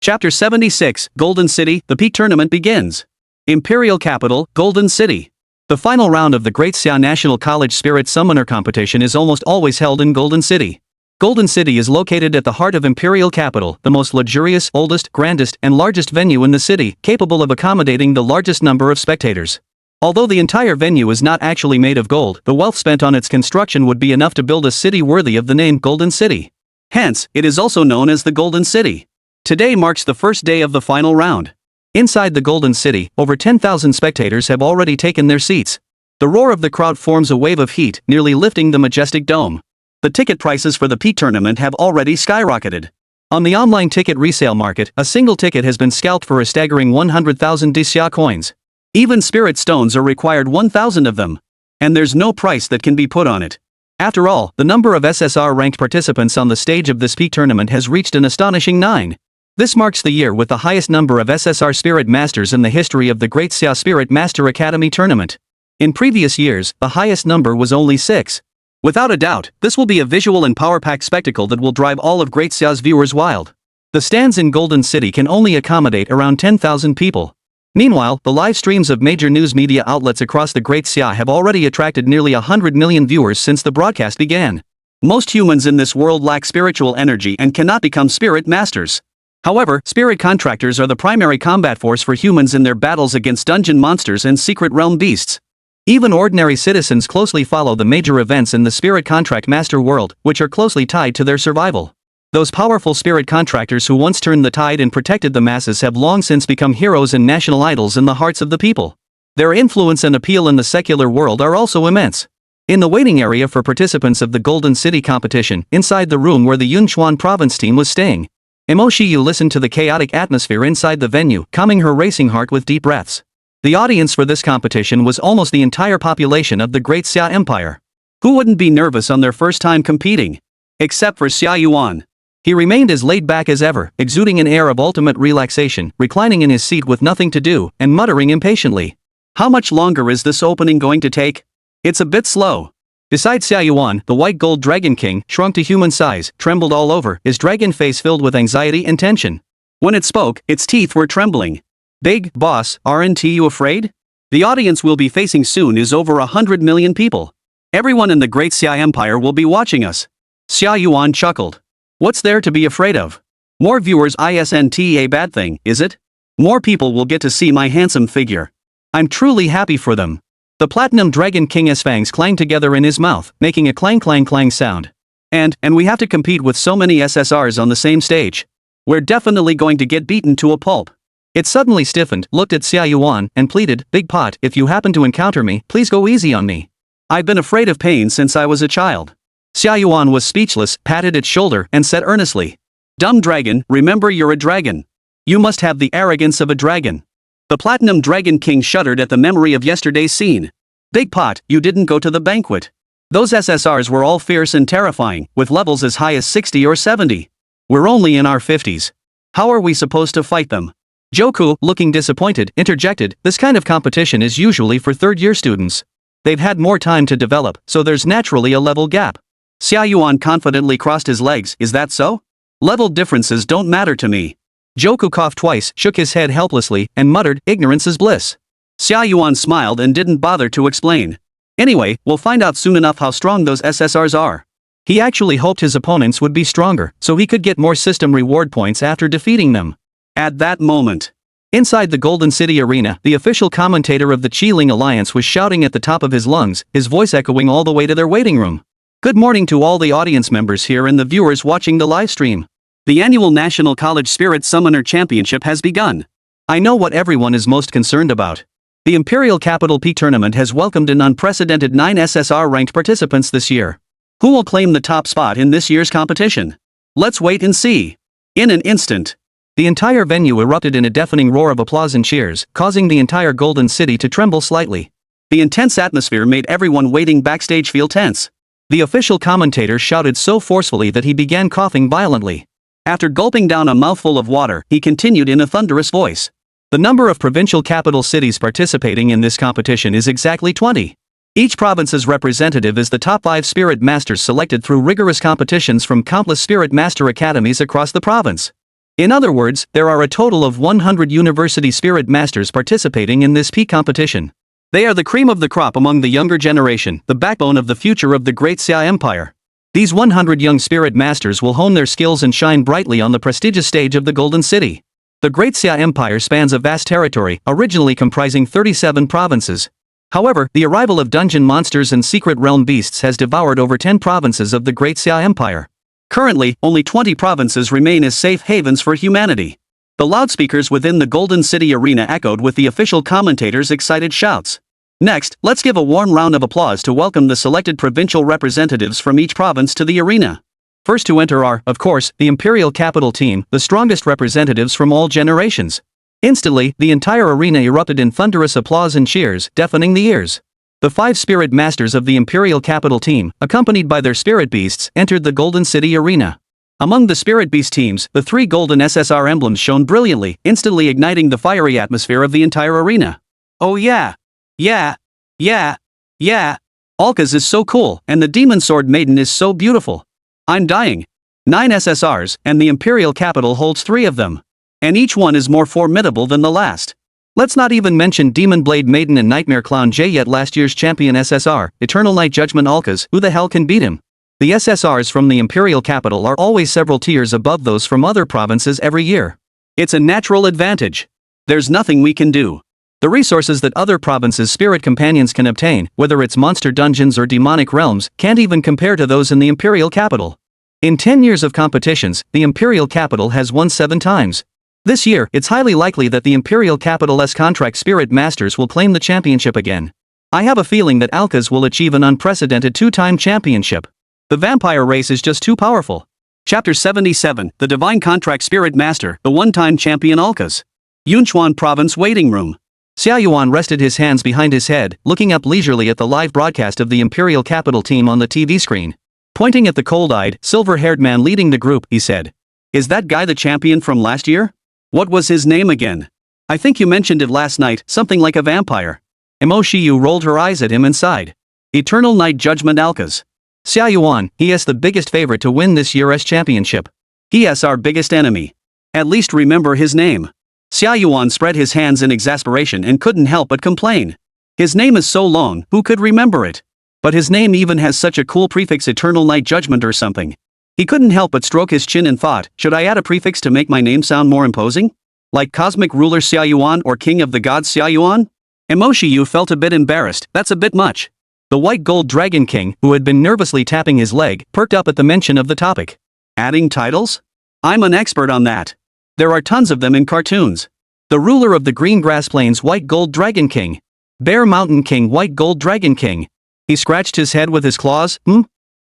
S1: Chapter 76, Golden City, the peak tournament begins. Imperial Capital, Golden City. The final round of the Great Xia National College Spirit Summoner Competition is almost always held in Golden City. Golden City is located at the heart of Imperial Capital, the most luxurious, oldest, grandest, and largest venue in the city, capable of accommodating the largest number of spectators. Although the entire venue is not actually made of gold, the wealth spent on its construction would be enough to build a city worthy of the name Golden City. Hence, it is also known as the Golden City. Today marks the first day of the final round. Inside the Golden City, over 10,000 spectators have already taken their seats. The roar of the crowd forms a wave of heat, nearly lifting the majestic dome. The ticket prices for the peak tournament have already skyrocketed. On the online ticket resale market, a single ticket has been scalped for a staggering 100,000 Xia coins. Even spirit stones are required, 1,000 of them. And there's no price that can be put on it. After all, the number of SSR-ranked participants on the stage of this peak tournament has reached an astonishing 9. This marks the year with the highest number of SSR Spirit Masters in the history of the Great Xia Spirit Master Academy tournament. In previous years, the highest number was only 6. Without a doubt, this will be a visual and power-packed spectacle that will drive all of Great Xia's viewers wild. The stands in Golden City can only accommodate around 10,000 people. Meanwhile, the live streams of major news media outlets across the Great Xia have already attracted nearly 100 million viewers since the broadcast began. Most humans in this world lack spiritual energy and cannot become spirit masters. However, spirit contractors are the primary combat force for humans in their battles against dungeon monsters and secret realm beasts. Even ordinary citizens closely follow the major events in the spirit contract master world, which are closely tied to their survival. Those powerful spirit contractors who once turned the tide and protected the masses have long since become heroes and national idols in the hearts of the people. Their influence and appeal in the secular world are also immense. In the waiting area for participants of the Golden City competition, inside the room where the Yunchuan province team was staying, Mo Shiyu listened to the chaotic atmosphere inside the venue, calming her racing heart with deep breaths. The audience for this competition was almost the entire population of the Great Xia Empire. Who wouldn't be nervous on their first time competing? Except for Xia Yuan. He remained as laid back as ever, exuding an air of ultimate relaxation, reclining in his seat with nothing to do, and muttering impatiently. How much longer is this opening going to take? It's a bit slow. Beside Xia Yuan, the white gold dragon king, shrunk to human size, trembled all over, his dragon face filled with anxiety and tension. When it spoke, its teeth were trembling. Big boss, aren't you afraid? The audience we'll be facing soon is over 100 million people. Everyone in the Great Xia Empire will be watching us. Xia Yuan chuckled. What's there to be afraid of? More viewers isn't a bad thing, is it? More people will get to see my handsome figure. I'm truly happy for them. The Platinum Dragon King's fangs clanged together in his mouth, making a clang clang clang sound. And we have to compete with so many SSRs on the same stage. We're definitely going to get beaten to a pulp. It suddenly stiffened, looked at Xia Yuan, and pleaded, Big Pot, if you happen to encounter me, please go easy on me. I've been afraid of pain since I was a child. Xia Yuan was speechless, patted its shoulder, and said earnestly, Dumb dragon, remember you're a dragon. You must have the arrogance of a dragon. The Platinum Dragon King shuddered at the memory of yesterday's scene. Big Pot, you didn't go to the banquet. Those SSRs were all fierce and terrifying, with levels as high as 60 or 70. We're only in our 50s. How are we supposed to fight them? Joku, looking disappointed, interjected, this kind of competition is usually for third-year students. They've had more time to develop, so there's naturally a level gap. Xia Yuan confidently crossed his legs, is that so? Level differences don't matter to me. Joku coughed twice, shook his head helplessly, and muttered, ignorance is bliss. Xia Yuan smiled and didn't bother to explain. Anyway, we'll find out soon enough how strong those SSRs are. He actually hoped his opponents would be stronger, so he could get more system reward points after defeating them. At that moment, inside the Golden City arena, the official commentator of the Qiling Alliance was shouting at the top of his lungs, his voice echoing all the way to their waiting room. Good morning to all the audience members here and the viewers watching the live stream. The annual National College Spirit Summoner Championship has begun. I know what everyone is most concerned about. The Imperial Capital Peak Tournament has welcomed an unprecedented 9 SSR-ranked participants this year. Who will claim the top spot in this year's competition? Let's wait and see. In an instant. The entire venue erupted in a deafening roar of applause and cheers, causing the entire Golden City to tremble slightly. The intense atmosphere made everyone waiting backstage feel tense. The official commentator shouted so forcefully that he began coughing violently. After gulping down a mouthful of water, he continued in a thunderous voice. The number of provincial capital cities participating in this competition is exactly 20. Each province's representative is the top 5 spirit masters selected through rigorous competitions from countless spirit master academies across the province. In other words, there are a total of 100 university spirit masters participating in this peak competition. They are the cream of the crop among the younger generation, the backbone of the future of the Great Xia Empire. These 100 young spirit masters will hone their skills and shine brightly on the prestigious stage of the Golden City. The Great Xia Empire spans a vast territory, originally comprising 37 provinces. However, the arrival of dungeon monsters and secret realm beasts has devoured over 10 provinces of the Great Xia Empire. Currently, only 20 provinces remain as safe havens for humanity. The loudspeakers within the Golden City arena echoed with the official commentators' excited shouts. Next, let's give a warm round of applause to welcome the selected provincial representatives from each province to the arena. First to enter are, of course, the Imperial Capital Team, the strongest representatives from all generations. Instantly, the entire arena erupted in thunderous applause and cheers, deafening the ears. The 5 spirit masters of the Imperial Capital Team, accompanied by their spirit beasts, entered the Golden City arena. Among the spirit beast teams, the 3 golden SSR emblems shone brilliantly, instantly igniting the fiery atmosphere of the entire arena. Oh yeah! Yeah! Yeah! Yeah! Alka's is so cool, and the Demon Sword Maiden is so beautiful. I'm dying. 9 SSRs, and the Imperial Capital holds 3 of them. And each one is more formidable than the last. Let's not even mention Demon Blade Maiden and Nightmare Clown J yet last year's champion SSR, Eternal Night Judgment Alkas, who the hell can beat him? The SSRs from the Imperial Capital are always several tiers above those from other provinces every year. It's a natural advantage. There's nothing we can do. The resources that other provinces' spirit companions can obtain, whether it's monster dungeons or demonic realms, can't even compare to those in the Imperial Capital. In 10 years of competitions, the Imperial Capital has won 7 times. This year, it's highly likely that the Imperial Capital's contract spirit masters will claim the championship again. I have a feeling that Alkas will achieve an unprecedented 2-time championship. The vampire race is just too powerful. Chapter 77, The Divine Contract Spirit Master, the one-time champion Alkas. Yunchuan Province Waiting Room. Xia Yuan rested his hands behind his head, looking up leisurely at the live broadcast of the Imperial Capital Team on the TV screen. Pointing at the cold-eyed, silver-haired man leading the group, he said, "Is that guy the champion from last year? What was his name again? I think you mentioned it last night, something like a vampire." Mo Shiyu rolled her eyes at him and sighed. "Eternal Night Judgment Alkas. Xia Yuan, he is the biggest favorite to win this year's championship. He is our biggest enemy. At least remember his name." Xia Yuan spread his hands in exasperation and couldn't help but complain. His name is so long, who could remember it? But his name even has such a cool prefix, Eternal Night Judgment or something. He couldn't help but stroke his chin and thought, should I add a prefix to make my name sound more imposing? Like Cosmic Ruler Xia Yuan or King of the Gods Xia Yuan? Mo Shiyu felt a bit embarrassed, that's a bit much. The White Gold Dragon King, who had been nervously tapping his leg, perked up at the mention of the topic. Adding titles? I'm an expert on that. There are tons of them in cartoons. The ruler of the Green Grass Plains White Gold Dragon King. Bear Mountain King White Gold Dragon King. He scratched his head with his claws,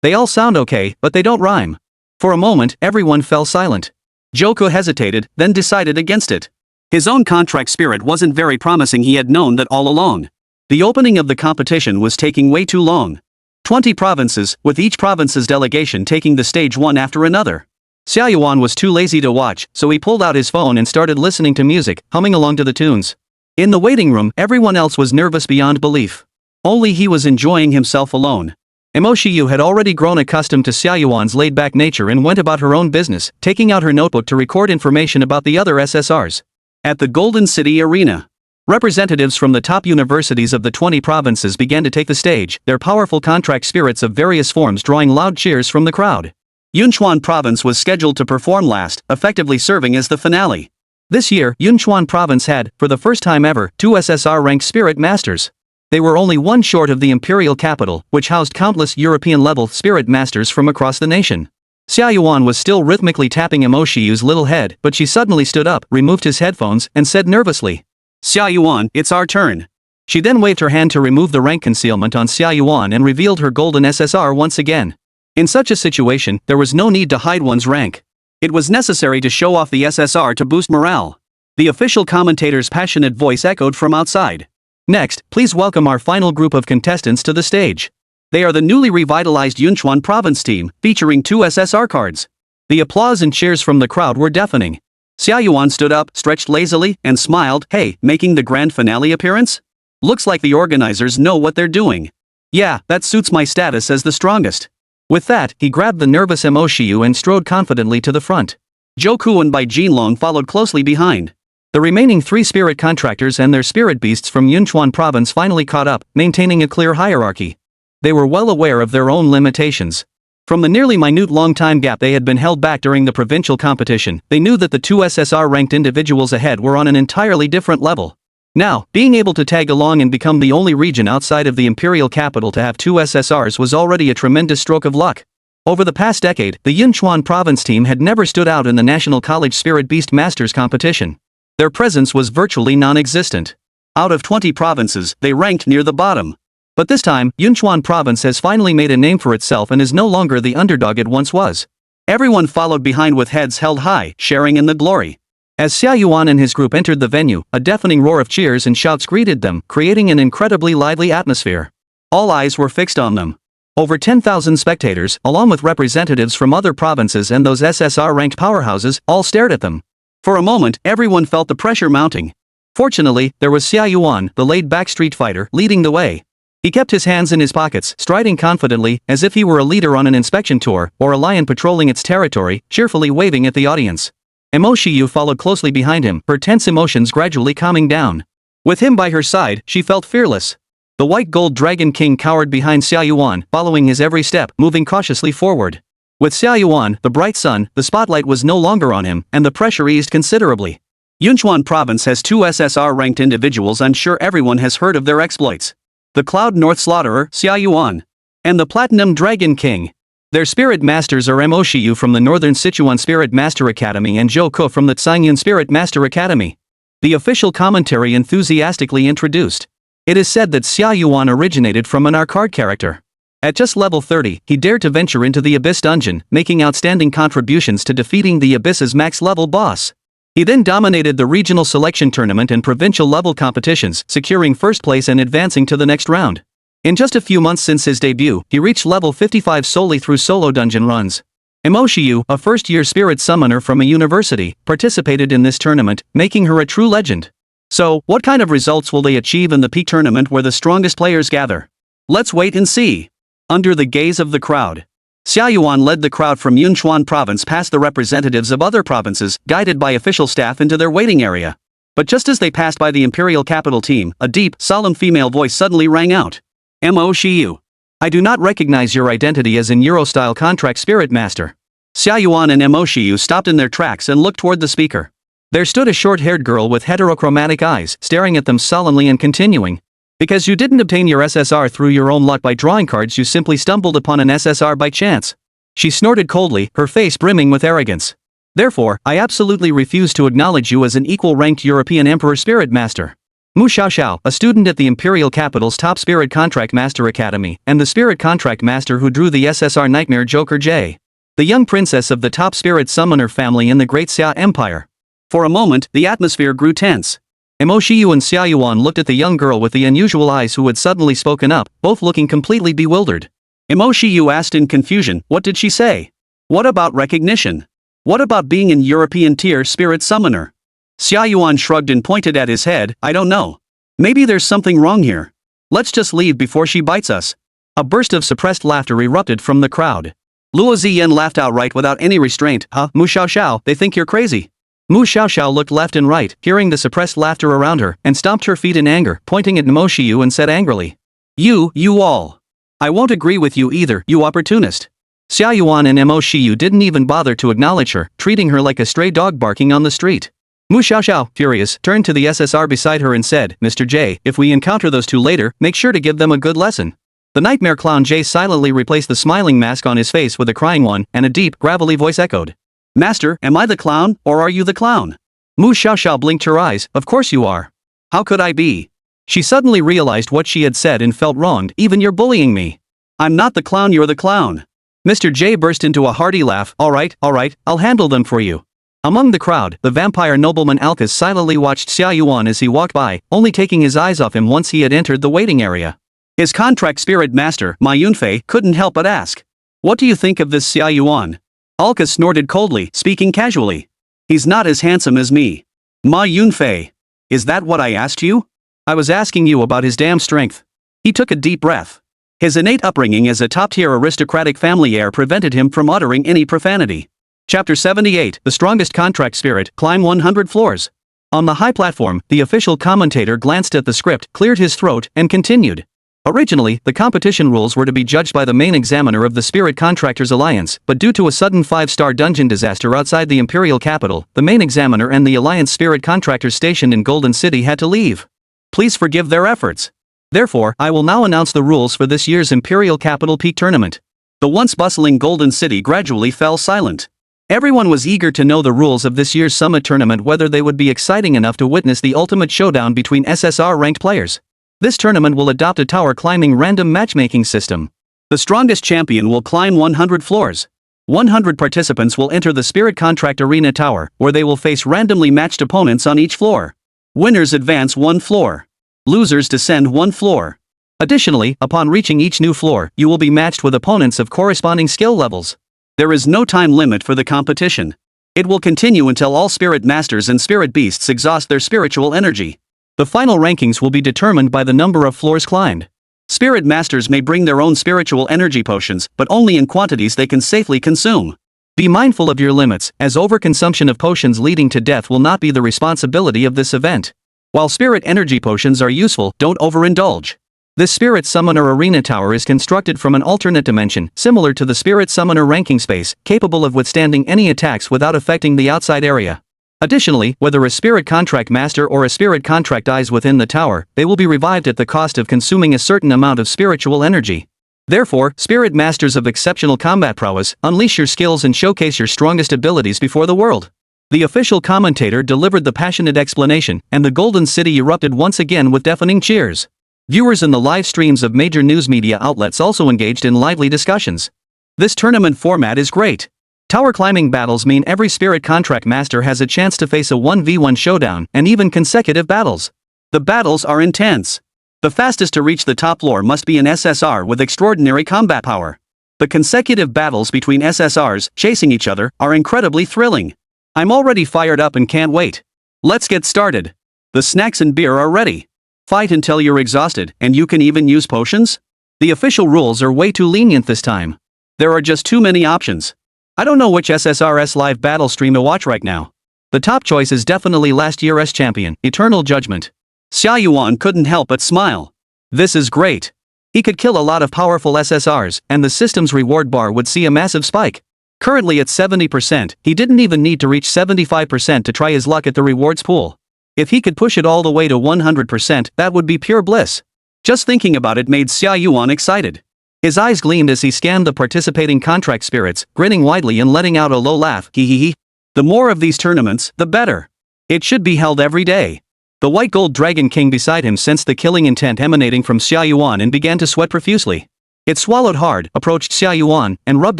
S1: They all sound okay, but they don't rhyme. For a moment, everyone fell silent. Joku hesitated, then decided against it. His own contract spirit wasn't very promising, he had known that all along. The opening of the competition was taking way too long. 20 provinces, with each province's delegation taking the stage one after another. Xia Yuan was too lazy to watch, so he pulled out his phone and started listening to music, humming along to the tunes. In the waiting room, everyone else was nervous beyond belief. Only he was enjoying himself alone. Mo Shiyu had already grown accustomed to Xia Yuan's laid-back nature and went about her own business, taking out her notebook to record information about the other SSRs. At the Golden City Arena, representatives from the top universities of the 20 provinces began to take the stage, their powerful contract spirits of various forms drawing loud cheers from the crowd. Yunchuan Province was scheduled to perform last, effectively serving as the finale. This year, Yunchuan Province had, for the first time ever, 2 SSR-ranked spirit masters. They were only one short of the Imperial Capital, which housed countless European-level spirit masters from across the nation. Xia Yuan was still rhythmically tapping Mo Shiyu's little head, but she suddenly stood up, removed his headphones, and said nervously, "Xia Yuan, it's our turn." She then waved her hand to remove the rank concealment on Xia Yuan and revealed her golden SSR once again. In such a situation, there was no need to hide one's rank. It was necessary to show off the SSR to boost morale. The official commentator's passionate voice echoed from outside. Next, please welcome our final group of contestants to the stage. They are the newly revitalized Yunchuan province team, featuring 2 SSR cards. The applause and cheers from the crowd were deafening. Xia Yuan stood up, stretched lazily, and smiled, "Hey, making the grand finale appearance? Looks like the organizers know what they're doing. Yeah, that suits my status as the strongest." With that, he grabbed the nervous Mo Shiyu and strode confidently to the front. Zhou Kuan by Jinlong followed closely behind. The remaining 3 spirit contractors and their spirit beasts from Yunchuan province finally caught up, maintaining a clear hierarchy. They were well aware of their own limitations. From the nearly minute long time gap they had been held back during the provincial competition, they knew that the 2 SSR-ranked individuals ahead were on an entirely different level. Now, being able to tag along and become the only region outside of the imperial capital to have 2 SSRs was already a tremendous stroke of luck. Over the past decade, the Yunchuan province team had never stood out in the National College Spirit Beast Masters competition. Their presence was virtually non-existent. Out of 20 provinces, they ranked near the bottom. But this time, Yunchuan province has finally made a name for itself and is no longer the underdog it once was. Everyone followed behind with heads held high, sharing in the glory. As Xia Yuan and his group entered the venue, a deafening roar of cheers and shouts greeted them, creating an incredibly lively atmosphere. All eyes were fixed on them. Over 10,000 spectators, along with representatives from other provinces and those SSR-ranked powerhouses, all stared at them. For a moment, everyone felt the pressure mounting. Fortunately, there was Xia Yuan, the laid-back street fighter, leading the way. He kept his hands in his pockets, striding confidently, as if he were a leader on an inspection tour, or a lion patrolling its territory, cheerfully waving at the audience. Mo Shiyu followed closely behind him, her tense emotions gradually calming down. With him by her side, she felt fearless. The white gold dragon king cowered behind Xia Yuan, following his every step, moving cautiously forward. With Xia Yuan, the bright sun, the spotlight was no longer on him, and the pressure eased considerably. Yunchuan province has 2 SSR-ranked individuals I'm sure everyone has heard of their exploits. The Cloud North Slaughterer, Xia Yuan, and the Platinum Dragon King. Their spirit masters are Mo Shiyu from the Northern Sichuan Spirit Master Academy and Zhou Ke from the Tsangyun Spirit Master Academy. The official commentary enthusiastically introduced. It is said that Xia Yuan originated from an R-card character. At just level 30, he dared to venture into the Abyss dungeon, making outstanding contributions to defeating the Abyss's max-level boss. He then dominated the regional selection tournament and provincial-level competitions, securing first place and advancing to the next round. In just a few months since his debut, he reached level 55 solely through solo dungeon runs. Mo Shiyu, a first-year spirit summoner from a university, participated in this tournament, making her a true legend. So, what kind of results will they achieve in the peak tournament where the strongest players gather? Let's wait and see. Under the gaze of the crowd, Xia Yuan led the crowd from Yunchuan province past the representatives of other provinces, guided by official staff into their waiting area. But just as they passed by the imperial capital team, a deep, solemn female voice suddenly rang out. Mo Shiyu. I do not recognize your identity as an Euro-style contract spirit master. Xia Yuan and Mo Shiyu stopped in their tracks and looked toward the speaker. There stood a short-haired girl with heterochromatic eyes, staring at them solemnly and continuing. Because you didn't obtain your SSR through your own luck by drawing cards, you simply stumbled upon an SSR by chance. She snorted coldly, her face brimming with arrogance. Therefore, I absolutely refuse to acknowledge you as an equal-ranked European Emperor Spirit Master. Mu Xiaoxiao, a student at the Imperial Capital's top Spirit Contract Master Academy, and the Spirit Contract Master who drew the SSR Nightmare Joker J. The young princess of the top Spirit Summoner family in the Great Xia Empire. For a moment, the atmosphere grew tense. Mo Shiyu and Xia Yuan looked at the young girl with the unusual eyes who had suddenly spoken up, both looking completely bewildered. Mo Shiyu asked in confusion, what did she say? What about recognition? What about being an European-tier spirit summoner? Xia Yuan shrugged and pointed at his head, I don't know. Maybe there's something wrong here. Let's just leave before she bites us. A burst of suppressed laughter erupted from the crowd. Luo Ziyan laughed outright without any restraint. Mu Xiaoxiao, they think you're crazy. Mu Xiaoxiao looked left and right, hearing the suppressed laughter around her, and stomped her feet in anger, pointing at Mo Shiyu and said angrily. You all. I won't agree with you either, you opportunist. Xia Yuan and Mo Shiyu didn't even bother to acknowledge her, treating her like a stray dog barking on the street. Mu Xiaoxiao, furious, turned to the SSR beside her and said, Mr. J, if we encounter those two later, make sure to give them a good lesson. The nightmare clown J silently replaced the smiling mask on his face with a crying one, and a deep, gravelly voice echoed. Master, am I the clown, or are you the clown? Mu Xiaoxiao blinked her eyes, of course you are. How could I be? She suddenly realized what she had said and felt wronged, even you're bullying me. I'm not the clown, you're the clown. Mr. J burst into a hearty laugh. Alright, I'll handle them for you. Among the crowd, the vampire nobleman Alcus silently watched Xia Yuan as he walked by, only taking his eyes off him once he had entered the waiting area. His contract spirit master, Ma Yunfei, couldn't help but ask. What do you think of this Xia Yuan? Alcus snorted coldly, speaking casually. He's not as handsome as me. Ma Yunfei. Is that what I asked you? I was asking you about his damn strength. He took a deep breath. His innate upbringing as a top-tier aristocratic family heir prevented him from uttering any profanity. Chapter 78, The Strongest Contract Spirit, Climb 100 Floors. On the high platform, the official commentator glanced at the script, cleared his throat, and continued. Originally, the competition rules were to be judged by the main examiner of the Spirit Contractors Alliance, but due to a sudden 5-star dungeon disaster outside the Imperial capital, the main examiner and the Alliance Spirit Contractors stationed in Golden City had to leave. Please forgive their efforts. Therefore, I will now announce the rules for this year's Imperial Capital Peak Tournament. The once bustling Golden City gradually fell silent. Everyone was eager to know the rules of this year's Summit Tournament, whether they would be exciting enough to witness the ultimate showdown between SSR-ranked players. This tournament will adopt a tower-climbing random matchmaking system. The strongest champion will climb 100 floors. 100 participants will enter the Spirit Contract Arena Tower, where they will face randomly matched opponents on each floor. Winners advance 1 floor. Losers descend 1 floor. Additionally, upon reaching each new floor, you will be matched with opponents of corresponding skill levels. There is no time limit for the competition. It will continue until all Spirit Masters and Spirit Beasts exhaust their spiritual energy. The final rankings will be determined by the number of floors climbed. Spirit Masters may bring their own spiritual energy potions, but only in quantities they can safely consume. Be mindful of your limits, as overconsumption of potions leading to death will not be the responsibility of this event. While spirit energy potions are useful, don't overindulge. This Spirit Summoner Arena Tower is constructed from an alternate dimension, similar to the Spirit Summoner ranking space, capable of withstanding any attacks without affecting the outside area. Additionally, whether a Spirit Contract Master or a Spirit Contract dies within the tower, they will be revived at the cost of consuming a certain amount of spiritual energy. Therefore, Spirit Masters of exceptional combat prowess, unleash your skills and showcase your strongest abilities before the world. The official commentator delivered the passionate explanation, and the Golden City erupted once again with deafening cheers. Viewers in the live streams of major news media outlets also engaged in lively discussions. This tournament format is great. Tower climbing battles mean every Spirit Contract Master has a chance to face a 1v1 showdown, and even consecutive battles. The battles are intense. The fastest to reach the top floor must be an SSR with extraordinary combat power. The consecutive battles between SSRs, chasing each other, are incredibly thrilling. I'm already fired up and can't wait. Let's get started. The snacks and beer are ready. Fight until you're exhausted, and you can even use potions? The official rules are way too lenient this time. There are just too many options. I don't know which SSRS live battle stream to watch right now. The top choice is definitely last year's champion, Eternal Judgment. Xia Yuan couldn't help but smile. This is great. He could kill a lot of powerful SSRs, and the system's reward bar would see a massive spike. Currently at 70%, he didn't even need to reach 75% to try his luck at the rewards pool. If he could push it all the way to 100%, that would be pure bliss. Just thinking about it made Xia Yuan excited. His eyes gleamed as he scanned the participating contract spirits, grinning widely and letting out a low laugh. Hee. The more of these tournaments, the better. It should be held every day. The white gold dragon king beside him sensed the killing intent emanating from Xia Yuan and began to sweat profusely. It swallowed hard, approached Xia Yuan, and rubbed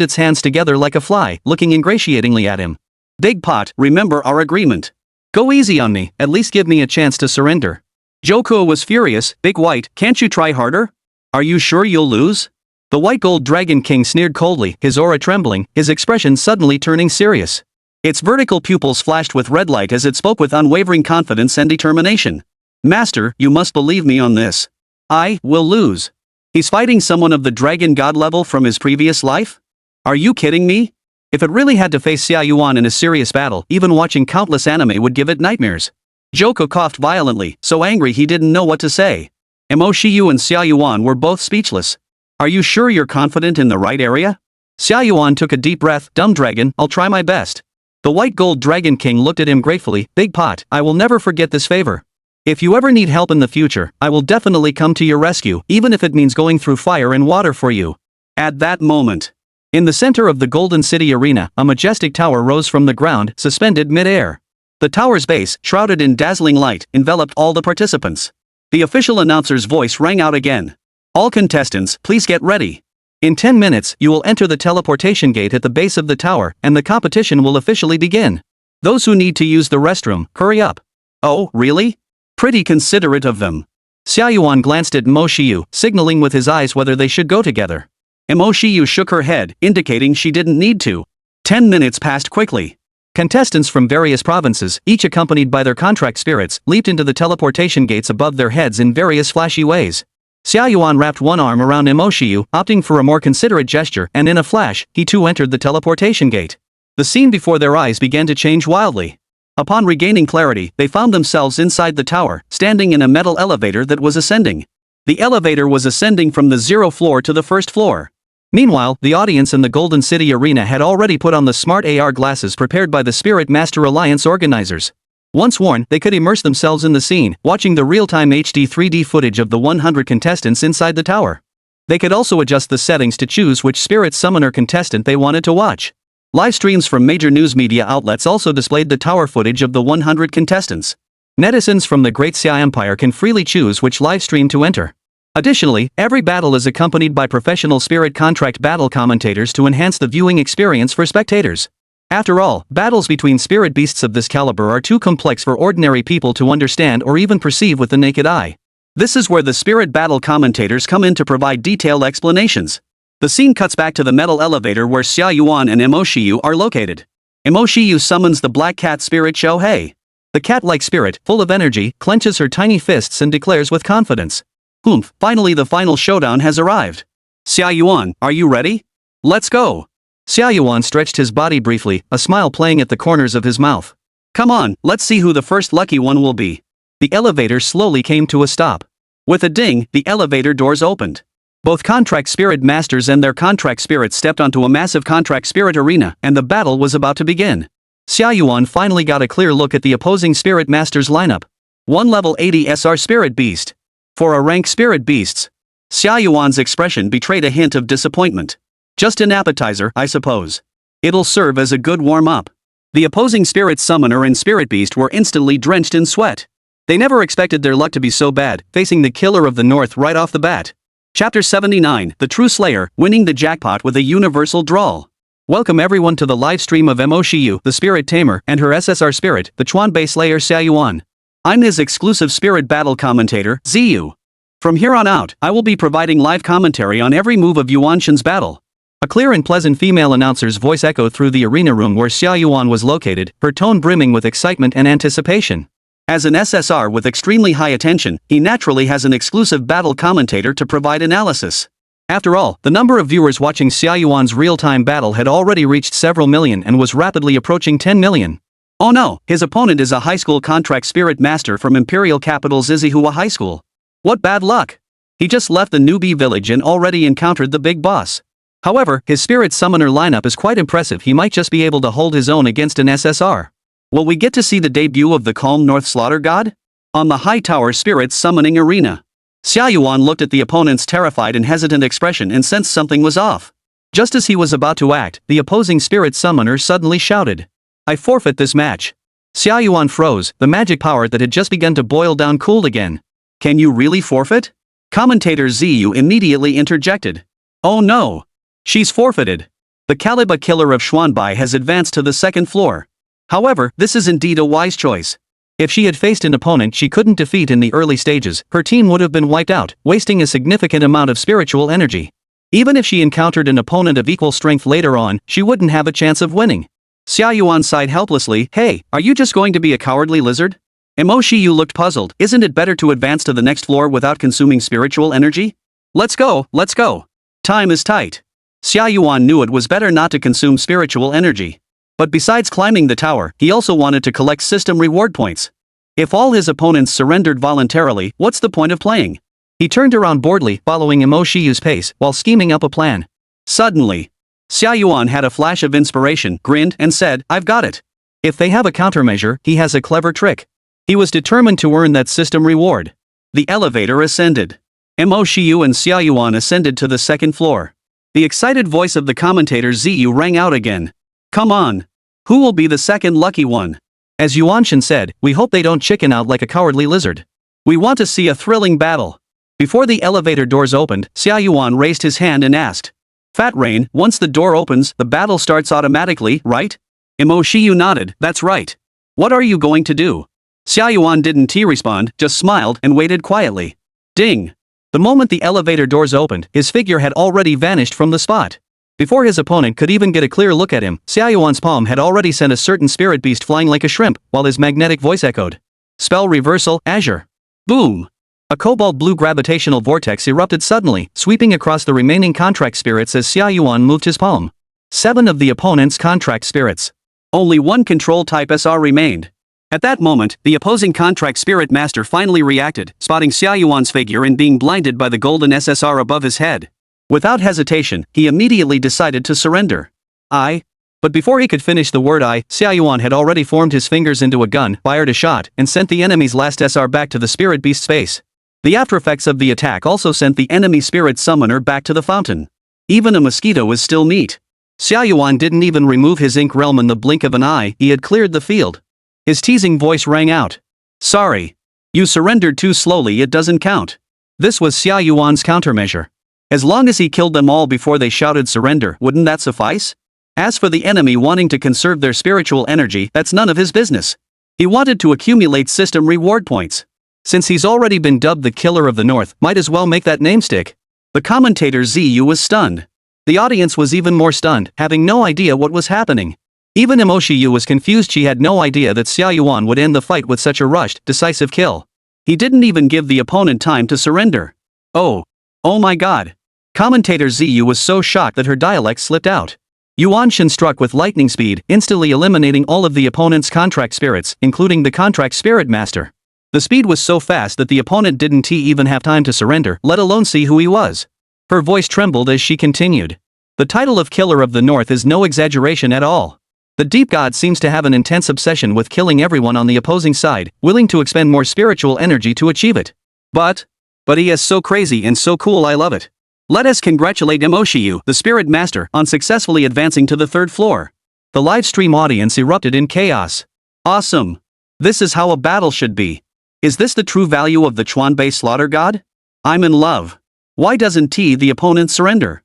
S1: its hands together like a fly, looking ingratiatingly at him. Big pot, remember our agreement. Go easy on me, at least give me a chance to surrender. Jokuo was furious. Big White, can't you try harder? Are you sure you'll lose? The white gold dragon king sneered coldly, his aura trembling, his expression suddenly turning serious. Its vertical pupils flashed with red light as it spoke with unwavering confidence and determination. Master, you must believe me on this. I will lose. He's fighting someone of the dragon god level from his previous life? Are you kidding me? If it really had to face Xia Yuan in a serious battle, even watching countless anime would give it nightmares. Jokuo coughed violently, so angry he didn't know what to say. Mo Shiyu and Xia Yuan were both speechless. Are you sure you're confident in the right area? Xia Yuan took a deep breath. Dumb dragon, I'll try my best. The white gold dragon king looked at him gratefully. Big pot, I will never forget this favor. If you ever need help in the future, I will definitely come to your rescue, even if it means going through fire and water for you. At that moment, in the center of the Golden City arena, a majestic tower rose from the ground, suspended mid-air. The tower's base, shrouded in dazzling light, enveloped all the participants. The official announcer's voice rang out again. All contestants, please get ready. In 10 minutes, you will enter the teleportation gate at the base of the tower, and the competition will officially begin. Those who need to use the restroom, hurry up. Oh, really? Pretty considerate of them. Xia Yuan glanced at Mo Shiyu, signaling with his eyes whether they should go together. Mo Shiyu shook her head, indicating she didn't need to. 10 minutes passed quickly. Contestants from various provinces, each accompanied by their contract spirits, leaped into the teleportation gates above their heads in various flashy ways. Xia Yuan wrapped one arm around Mo Shiyu, opting for a more considerate gesture, and in a flash, he too entered the teleportation gate. The scene before their eyes began to change wildly. Upon regaining clarity, they found themselves inside the tower, standing in a metal elevator that was ascending. The elevator was ascending from the 0th floor to the 1st floor. Meanwhile, the audience in the Golden City Arena had already put on the smart AR glasses prepared by the Spirit Master Alliance organizers. Once worn, they could immerse themselves in the scene, watching the real-time HD 3D footage of the 100 contestants inside the tower. They could also adjust the settings to choose which Spirit Summoner contestant they wanted to watch. Live streams from major news media outlets also displayed the tower footage of the 100 contestants. Netizens from the Great Xia Empire can freely choose which live stream to enter. Additionally, every battle is accompanied by professional spirit contract battle commentators to enhance the viewing experience for spectators. After all, battles between spirit beasts of this caliber are too complex for ordinary people to understand or even perceive with the naked eye. This is where the spirit battle commentators come in to provide detailed explanations. The scene cuts back to the metal elevator where Xia Yuan and Mo Shiyu are located. Mo Shiyu summons the black cat spirit Shohei. The cat-like spirit, full of energy, clenches her tiny fists and declares with confidence. Humph, finally the final showdown has arrived. Xia Yuan, are you ready? Let's go. Xia Yuan stretched his body briefly, a smile playing at the corners of his mouth. Come on, let's see who the first lucky one will be. The elevator slowly came to a stop. With a ding, the elevator doors opened. Both contract spirit masters and their contract spirits stepped onto a massive contract spirit arena, and the battle was about to begin. Xia Yuan finally got a clear look at the opposing spirit masters lineup. 1 level 80 SR Spirit Beast. For a rank spirit beasts. Xia Yuan's expression betrayed a hint of disappointment. Just an appetizer, I suppose. It'll serve as a good warm-up. The opposing spirit summoner and spirit beast were instantly drenched in sweat. They never expected their luck to be so bad, facing the killer of the north right off the bat. Chapter 79, The True Slayer, winning the jackpot with a universal drawl. Welcome everyone to the live stream of Mo Shiyu, the spirit tamer, and her SSR spirit, the Chuanbei Slayer Xia Yuan. I'm his exclusive spirit battle commentator, Ziyu. From here on out, I will be providing live commentary on every move of Yuanshan's battle. A clear and pleasant female announcer's voice echoed through the arena room where Xia Yuan was located, her tone brimming with excitement and anticipation. As an SSR with extremely high attention, he naturally has an exclusive battle commentator to provide analysis. After all, the number of viewers watching Xia Yuan's real-time battle had already reached several million and was rapidly approaching 10 million. Oh no, his opponent is a high school contract spirit master from imperial capital Zizihua High School. What bad luck! He just left the newbie village and already encountered the big boss. However, his spirit summoner lineup is quite impressive. He might just be able to hold his own against an SSR. Will we get to see the debut of the calm North Slaughter God? On the high tower spirit summoning arena. Xia Yuan looked at the opponent's terrified and hesitant expression and sensed something was off. Just as he was about to act, the opposing spirit summoner suddenly shouted. I forfeit this match. Xia Yuan froze, the magic power that had just begun to boil down cooled again. Can you really forfeit? Commentator Ziyu immediately interjected. Oh no! She's forfeited. The Caliba killer of Xuanbai has advanced to the 2nd floor. However, this is indeed a wise choice. If she had faced an opponent she couldn't defeat in the early stages, her team would have been wiped out, wasting a significant amount of spiritual energy. Even if she encountered an opponent of equal strength later on, she wouldn't have a chance of winning. Xia Yuan sighed helplessly. Hey, are you just going to be a cowardly lizard? Mo Shiyu looked puzzled. Isn't it better to advance to the next floor without consuming spiritual energy? Let's go, let's go. Time is tight. Xia Yuan knew it was better not to consume spiritual energy. But besides climbing the tower, he also wanted to collect system reward points. If all his opponents surrendered voluntarily, what's the point of playing? He turned around boredly, following Mo Shiyu's pace, while scheming up a plan. Suddenly, Xia Yuan had a flash of inspiration, grinned, and said, I've got it. If they have a countermeasure, he has a clever trick. He was determined to earn that system reward. The elevator ascended. Mo Shiyu and Xia Yuan ascended to the 2nd floor. The excited voice of the commentator Ziyu rang out again. Come on. Who will be the second lucky one? As Yuanshan said, we hope they don't chicken out like a cowardly lizard. We want to see a thrilling battle. Before the elevator doors opened, Xia Yuan raised his hand and asked. Fat Rain, once the door opens, the battle starts automatically, right? Mo Shiyu nodded, that's right. What are you going to do? Xia Yuan didn't respond, just smiled and waited quietly. Ding! The moment the elevator doors opened, his figure had already vanished from the spot. Before his opponent could even get a clear look at him, Xia Yuan's palm had already sent a certain spirit beast flying like a shrimp, while his magnetic voice echoed. Spell reversal, Azure. Boom! A cobalt blue gravitational vortex erupted suddenly, sweeping across the remaining contract spirits as Xia Yuan moved his palm. 7 of the opponent's contract spirits. Only one control type SR remained. At that moment, the opposing contract spirit master finally reacted, spotting Xia Yuan's figure and being blinded by the golden SSR above his head. Without hesitation, he immediately decided to surrender. But before he could finish the word Xia Yuan had already formed his fingers into a gun, fired a shot, and sent the enemy's last SR back to the spirit beast's face. The aftereffects of the attack also sent the enemy spirit summoner back to the fountain. Even a mosquito is still meat. Xia Yuan didn't even remove his ink realm in the blink of an eye, he had cleared the field. His teasing voice rang out. Sorry. You surrendered too slowly, it doesn't count. This was Xia Yuan's countermeasure. As long as he killed them all before they shouted surrender, wouldn't that suffice? As for the enemy wanting to conserve their spiritual energy, that's none of his business. He wanted to accumulate system reward points. Since he's already been dubbed the Killer of the North, might as well make that name stick. The commentator Ziyu was stunned. The audience was even more stunned, having no idea what was happening. Even Mo Shiyu was confused. She had no idea that Xia Yuan would end the fight with such a rushed, decisive kill. He didn't even give the opponent time to surrender. Oh my god. Commentator Ziyu was so shocked that her dialect slipped out. Yuanshan struck with lightning speed, instantly eliminating all of the opponent's contract spirits, including the contract spirit master. The speed was so fast that the opponent didn't even have time to surrender, let alone see who he was. Her voice trembled as she continued. The title of Killer of the North is no exaggeration at all. The deep god seems to have an intense obsession with killing everyone on the opposing side, willing to expend more spiritual energy to achieve it. But he is so crazy and so cool, I love it. Let us congratulate Mo Shiyu, the spirit master, on successfully advancing to the 3rd floor. The live stream audience erupted in chaos. Awesome. This is how a battle should be. Is this the true value of the Chuanbei slaughter god? I'm in love. Why doesn't the opponent surrender?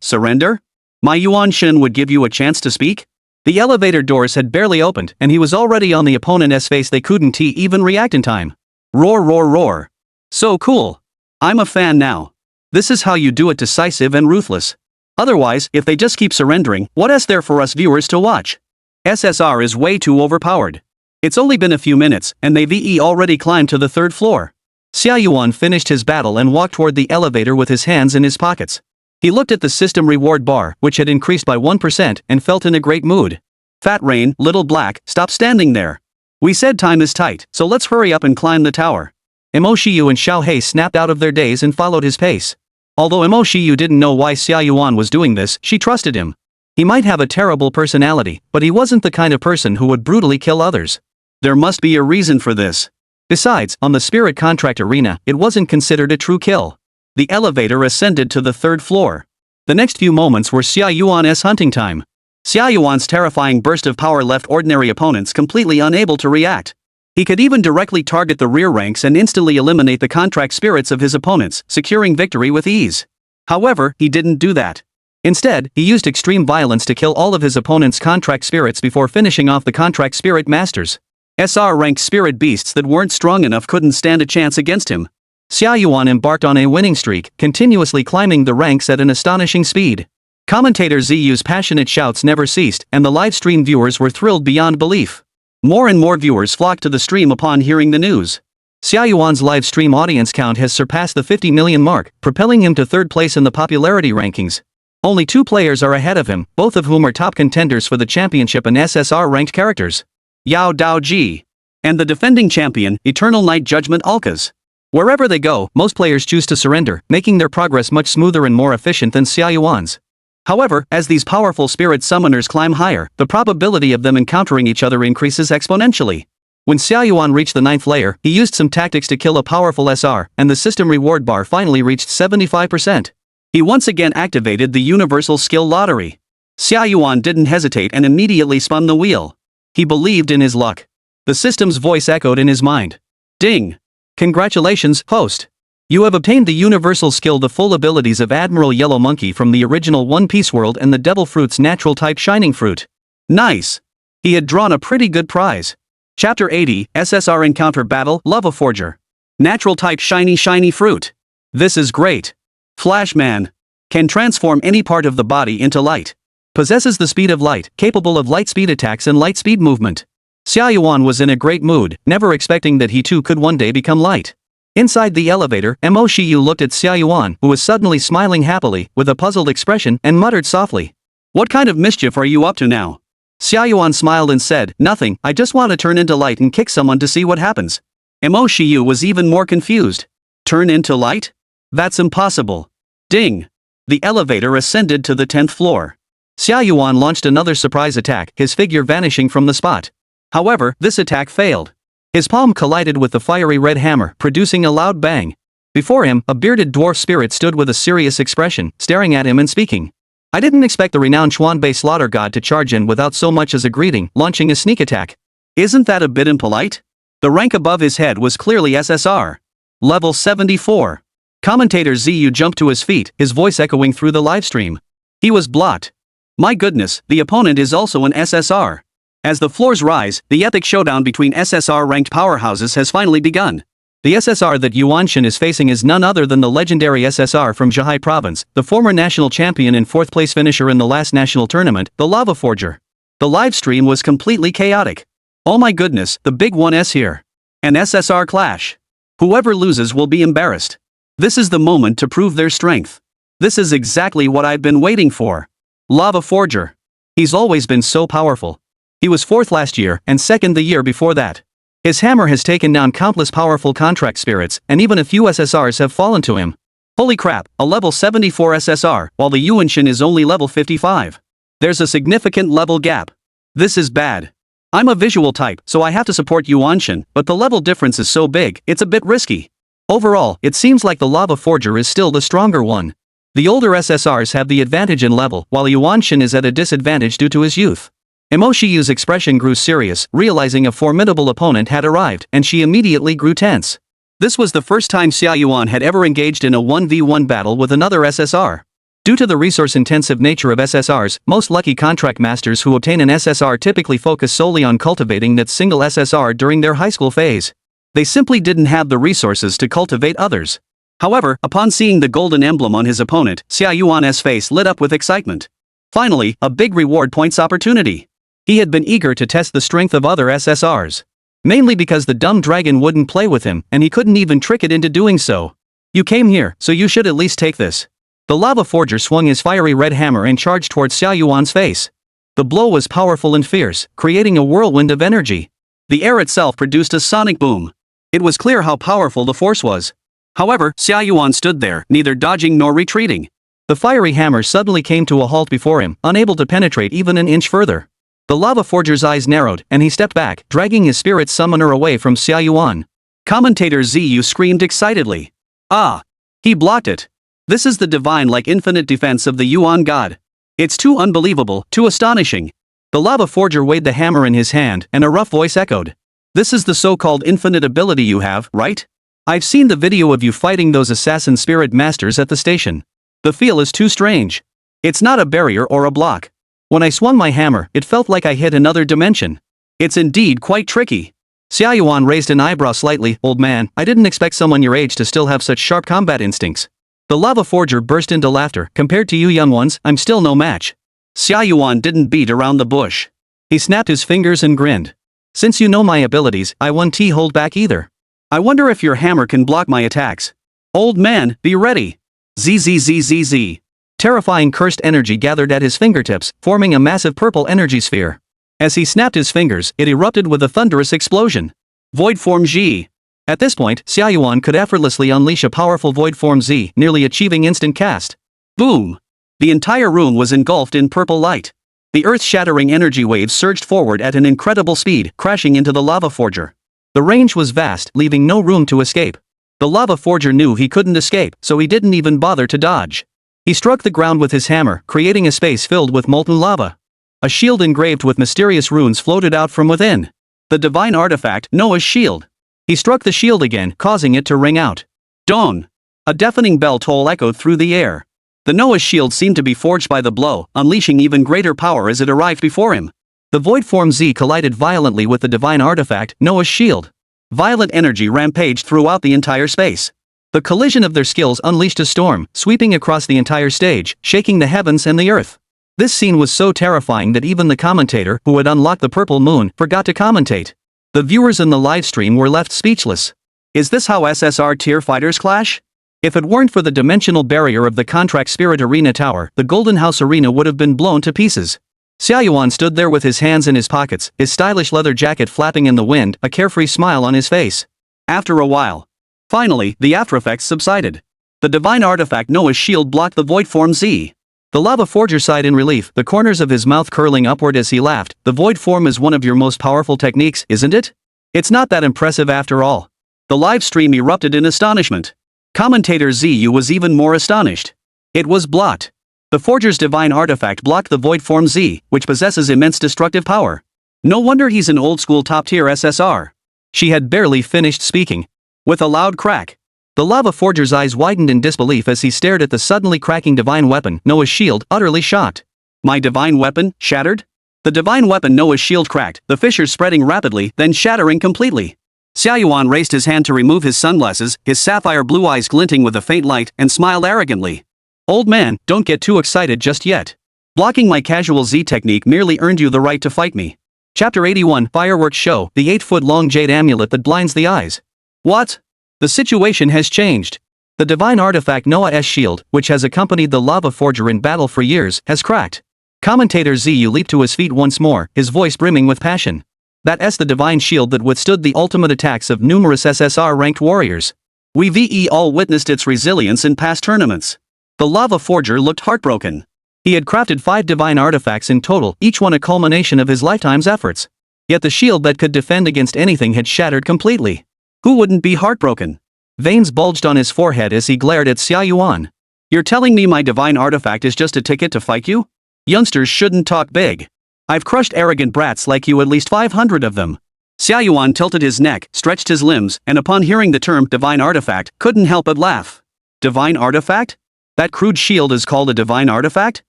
S1: Surrender? My Yuanshan would give you a chance to speak? The elevator doors had barely opened, and he was already on the opponent's face. They couldn't even react in time. Roar, roar, roar. So cool. I'm a fan now. This is how you do it, decisive and ruthless. Otherwise, if they just keep surrendering, what is there for us viewers to watch? SSR is way too overpowered. It's only been a few minutes, and they've already climbed to the 3rd floor. Xia Yuan finished his battle and walked toward the elevator with his hands in his pockets. He looked at the system reward bar, which had increased by 1%, and felt in a great mood. Fat Rain, Little Black, stop standing there. We said time is tight, so let's hurry up and climb the tower. Mo Shiyu and Xiao Hei snapped out of their daze and followed his pace. Although Mo Shiyu didn't know why Xia Yuan was doing this, she trusted him. He might have a terrible personality, but he wasn't the kind of person who would brutally kill others. There must be a reason for this. Besides, on the spirit contract arena, it wasn't considered a true kill. The elevator ascended to the 3rd floor. The next few moments were Xia Yuan's hunting time. Xia Yuan's terrifying burst of power left ordinary opponents completely unable to react. He could even directly target the rear ranks and instantly eliminate the contract spirits of his opponents, securing victory with ease. However, he didn't do that. Instead, he used extreme violence to kill all of his opponent's contract spirits before finishing off the contract spirit masters. SR-ranked spirit beasts that weren't strong enough couldn't stand a chance against him. Xia Yuan embarked on a winning streak, continuously climbing the ranks at an astonishing speed. Commentator Ziyu's passionate shouts never ceased, and the live stream viewers were thrilled beyond belief. More and more viewers flocked to the stream upon hearing the news. Xia Yuan's live stream audience count has surpassed the 50 million mark, propelling him to 3rd place in the popularity rankings. Only 2 players are ahead of him, both of whom are top contenders for the championship and SSR-ranked characters. Yao Daoji. And the defending champion, Eternal Night Judgment Alkas. Wherever they go, most players choose to surrender, making their progress much smoother and more efficient than Xia Yuan's. However, as these powerful spirit summoners climb higher, the probability of them encountering each other increases exponentially. When Xia Yuan reached the 9th layer, he used some tactics to kill a powerful SR, and the system reward bar finally reached 75%. He once again activated the Universal Skill Lottery. Xia Yuan didn't hesitate and immediately spun the wheel. He believed in his luck. The system's voice echoed in his mind. Ding! Congratulations, host. You have obtained the universal skill, the full abilities of Admiral Yellow Monkey from the original One Piece world and the Devil Fruit's natural type Shining Fruit. Nice. He had drawn a pretty good prize. Chapter 80, SSR Encounter Battle, Lava Forger. Natural type Shiny Fruit. This is great. Flashman. Can transform any part of the body into light. Possesses the speed of light, capable of light speed attacks and light speed movement. Xia Yuan was in a great mood, never expecting that he too could one day become light. Inside the elevator, Mo Shiyu looked at Xia Yuan, who was suddenly smiling happily, with a puzzled expression, and muttered softly. What kind of mischief are you up to now? Xia Yuan smiled and said, nothing, I just want to turn into light and kick someone to see what happens. Mo Shiyu was even more confused. Turn into light? That's impossible. Ding. The elevator ascended to the 10th floor. Xia Yuan launched another surprise attack, his figure vanishing from the spot. However, this attack failed. His palm collided with the fiery red hammer, producing a loud bang. Before him, a bearded dwarf spirit stood with a serious expression, staring at him and speaking. I didn't expect the renowned Xuanbei slaughter god to charge in without so much as a greeting, launching a sneak attack. Isn't that a bit impolite? The rank above his head was clearly SSR. Level 74. Commentator Ziyu jumped to his feet, his voice echoing through the livestream. He was blocked. My goodness, the opponent is also an SSR. As the floors rise, the epic showdown between SSR-ranked powerhouses has finally begun. The SSR that Yuanshan is facing is none other than the legendary SSR from Zhehai Province, the former national champion and 4th place finisher in the last national tournament, the Lava Forger. The livestream was completely chaotic. Oh my goodness, the big 1's here. An SSR clash. Whoever loses will be embarrassed. This is the moment to prove their strength. This is exactly what I've been waiting for. Lava Forger. He's always been so powerful. He was 4th last year and 2nd the year before that. His hammer has taken down countless powerful contract spirits, and even a few SSRs have fallen to him. Holy crap, a level 74 SSR, while the Yuanshan is only level 55. There's a significant level gap. This is bad. I'm a visual type, so I have to support Yuanshan, but the level difference is so big, it's a bit risky. Overall, it seems like the Lava Forger is still the stronger one. The older SSRs have the advantage in level, while Yuanshan is at a disadvantage due to his youth. Mo Shiyu's expression grew serious, realizing a formidable opponent had arrived, and she immediately grew tense. This was the first time Xia Yuan had ever engaged in a 1v1 battle with another SSR. Due to the resource-intensive nature of SSRs, most lucky contract masters who obtain an SSR typically focus solely on cultivating that single SSR during their high school phase. They simply didn't have the resources to cultivate others. However, upon seeing the golden emblem on his opponent, Xia Yuan's face lit up with excitement. Finally, a big reward points opportunity. He had been eager to test the strength of other SSRs. Mainly because the dumb dragon wouldn't play with him, and he couldn't even trick it into doing so. You came here, so you should at least take this. The Lava Forger swung his fiery red hammer and charged towards Xia Yuan's face. The blow was powerful and fierce, creating a whirlwind of energy. The air itself produced a sonic boom. It was clear how powerful the force was. However, Xia Yuan stood there, neither dodging nor retreating. The fiery hammer suddenly came to a halt before him, unable to penetrate even an inch further. The Lava Forger's eyes narrowed, and he stepped back, dragging his spirit summoner away from Xia Yuan. Commentator Ziyu screamed excitedly. Ah! He blocked it. This is the divine-like infinite defense of the Yuan god. It's too unbelievable, too astonishing. The Lava Forger weighed the hammer in his hand, and a rough voice echoed. This is the so-called infinite ability you have, right? I've seen the video of you fighting those assassin spirit masters at the station. The feel is too strange. It's not a barrier or a block. When I swung my hammer, it felt like I hit another dimension. It's indeed quite tricky. Xia Yuan raised an eyebrow slightly. Old man, I didn't expect someone your age to still have such sharp combat instincts. The Lava Forger burst into laughter. Compared to you young ones, I'm still no match. Xia Yuan didn't beat around the bush. He snapped his fingers and grinned. Since you know my abilities, I won't hold back either. I wonder if your hammer can block my attacks. Old man, be ready. Zzzzz. Terrifying cursed energy gathered at his fingertips, forming a massive purple energy sphere. As he snapped his fingers, it erupted with a thunderous explosion. Void Form Z. At this point, Xia Yuan could effortlessly unleash a powerful Void Form Z, nearly achieving instant cast. Boom! The entire room was engulfed in purple light. The earth-shattering energy waves surged forward at an incredible speed, crashing into the Lava Forger. The range was vast, leaving no room to escape. The Lava Forger knew he couldn't escape, so he didn't even bother to dodge. He struck the ground with his hammer, creating a space filled with molten lava. A shield engraved with mysterious runes floated out from within. The divine artifact, Noah's shield. He struck the shield again, causing it to ring out. Dawn! A deafening bell toll echoed through the air. The Noah's shield seemed to be forged by the blow, unleashing even greater power as it arrived before him. The void form Z collided violently with the divine artifact, Noah's shield. Violent energy rampaged throughout the entire space. The collision of their skills unleashed a storm, sweeping across the entire stage, shaking the heavens and the earth. This scene was so terrifying that even the commentator, who had unlocked the purple moon, forgot to commentate. The viewers in the livestream were left speechless. Is this how SSR tier fighters clash? If it weren't for the dimensional barrier of the Contract Spirit Arena Tower, the Golden House Arena would have been blown to pieces. Xia Yuan stood there with his hands in his pockets, his stylish leather jacket flapping in the wind, a carefree smile on his face. After a while. Finally, the aftereffects subsided. The divine artifact Noah's shield blocked the void form Z. The lava forger sighed in relief, the corners of his mouth curling upward as he laughed. The void form is one of your most powerful techniques, isn't it? It's not that impressive after all. The live stream erupted in astonishment. Commentator Ziyu was even more astonished. It was blocked. The forger's divine artifact blocked the void form Z, which possesses immense destructive power. No wonder he's an old-school top-tier SSR. She had barely finished speaking. With a loud crack, the lava forger's eyes widened in disbelief as he stared at the suddenly cracking divine weapon, Noah's shield, utterly shocked. My divine weapon, shattered? The divine weapon Noah's shield cracked, the fissures spreading rapidly, then shattering completely. Xia Yuan raised his hand to remove his sunglasses, his sapphire blue eyes glinting with a faint light, and smiled arrogantly. Old man, don't get too excited just yet. Blocking my casual Z technique merely earned you the right to fight me. Chapter 81 Fireworks Show, the 8-foot-long jade amulet that blinds the eyes. What? The situation has changed. The divine artifact Noah's shield, which has accompanied the lava forger in battle for years, has cracked. Commentator Ziyu leaped to his feet once more, his voice brimming with passion. That's the divine shield that withstood the ultimate attacks of numerous SSR-ranked warriors. We've all witnessed its resilience in past tournaments. The lava forger looked heartbroken. He had crafted 5 divine artifacts in total, each one a culmination of his lifetime's efforts. Yet the shield that could defend against anything had shattered completely. Who wouldn't be heartbroken? Veins bulged on his forehead as he glared at Xia Yuan. You're telling me my divine artifact is just a ticket to fight you? Youngsters shouldn't talk big. I've crushed arrogant brats like you, at least 500 of them. Xia Yuan tilted his neck, stretched his limbs, and upon hearing the term divine artifact, couldn't help but laugh. Divine artifact? That crude shield is called a divine artifact?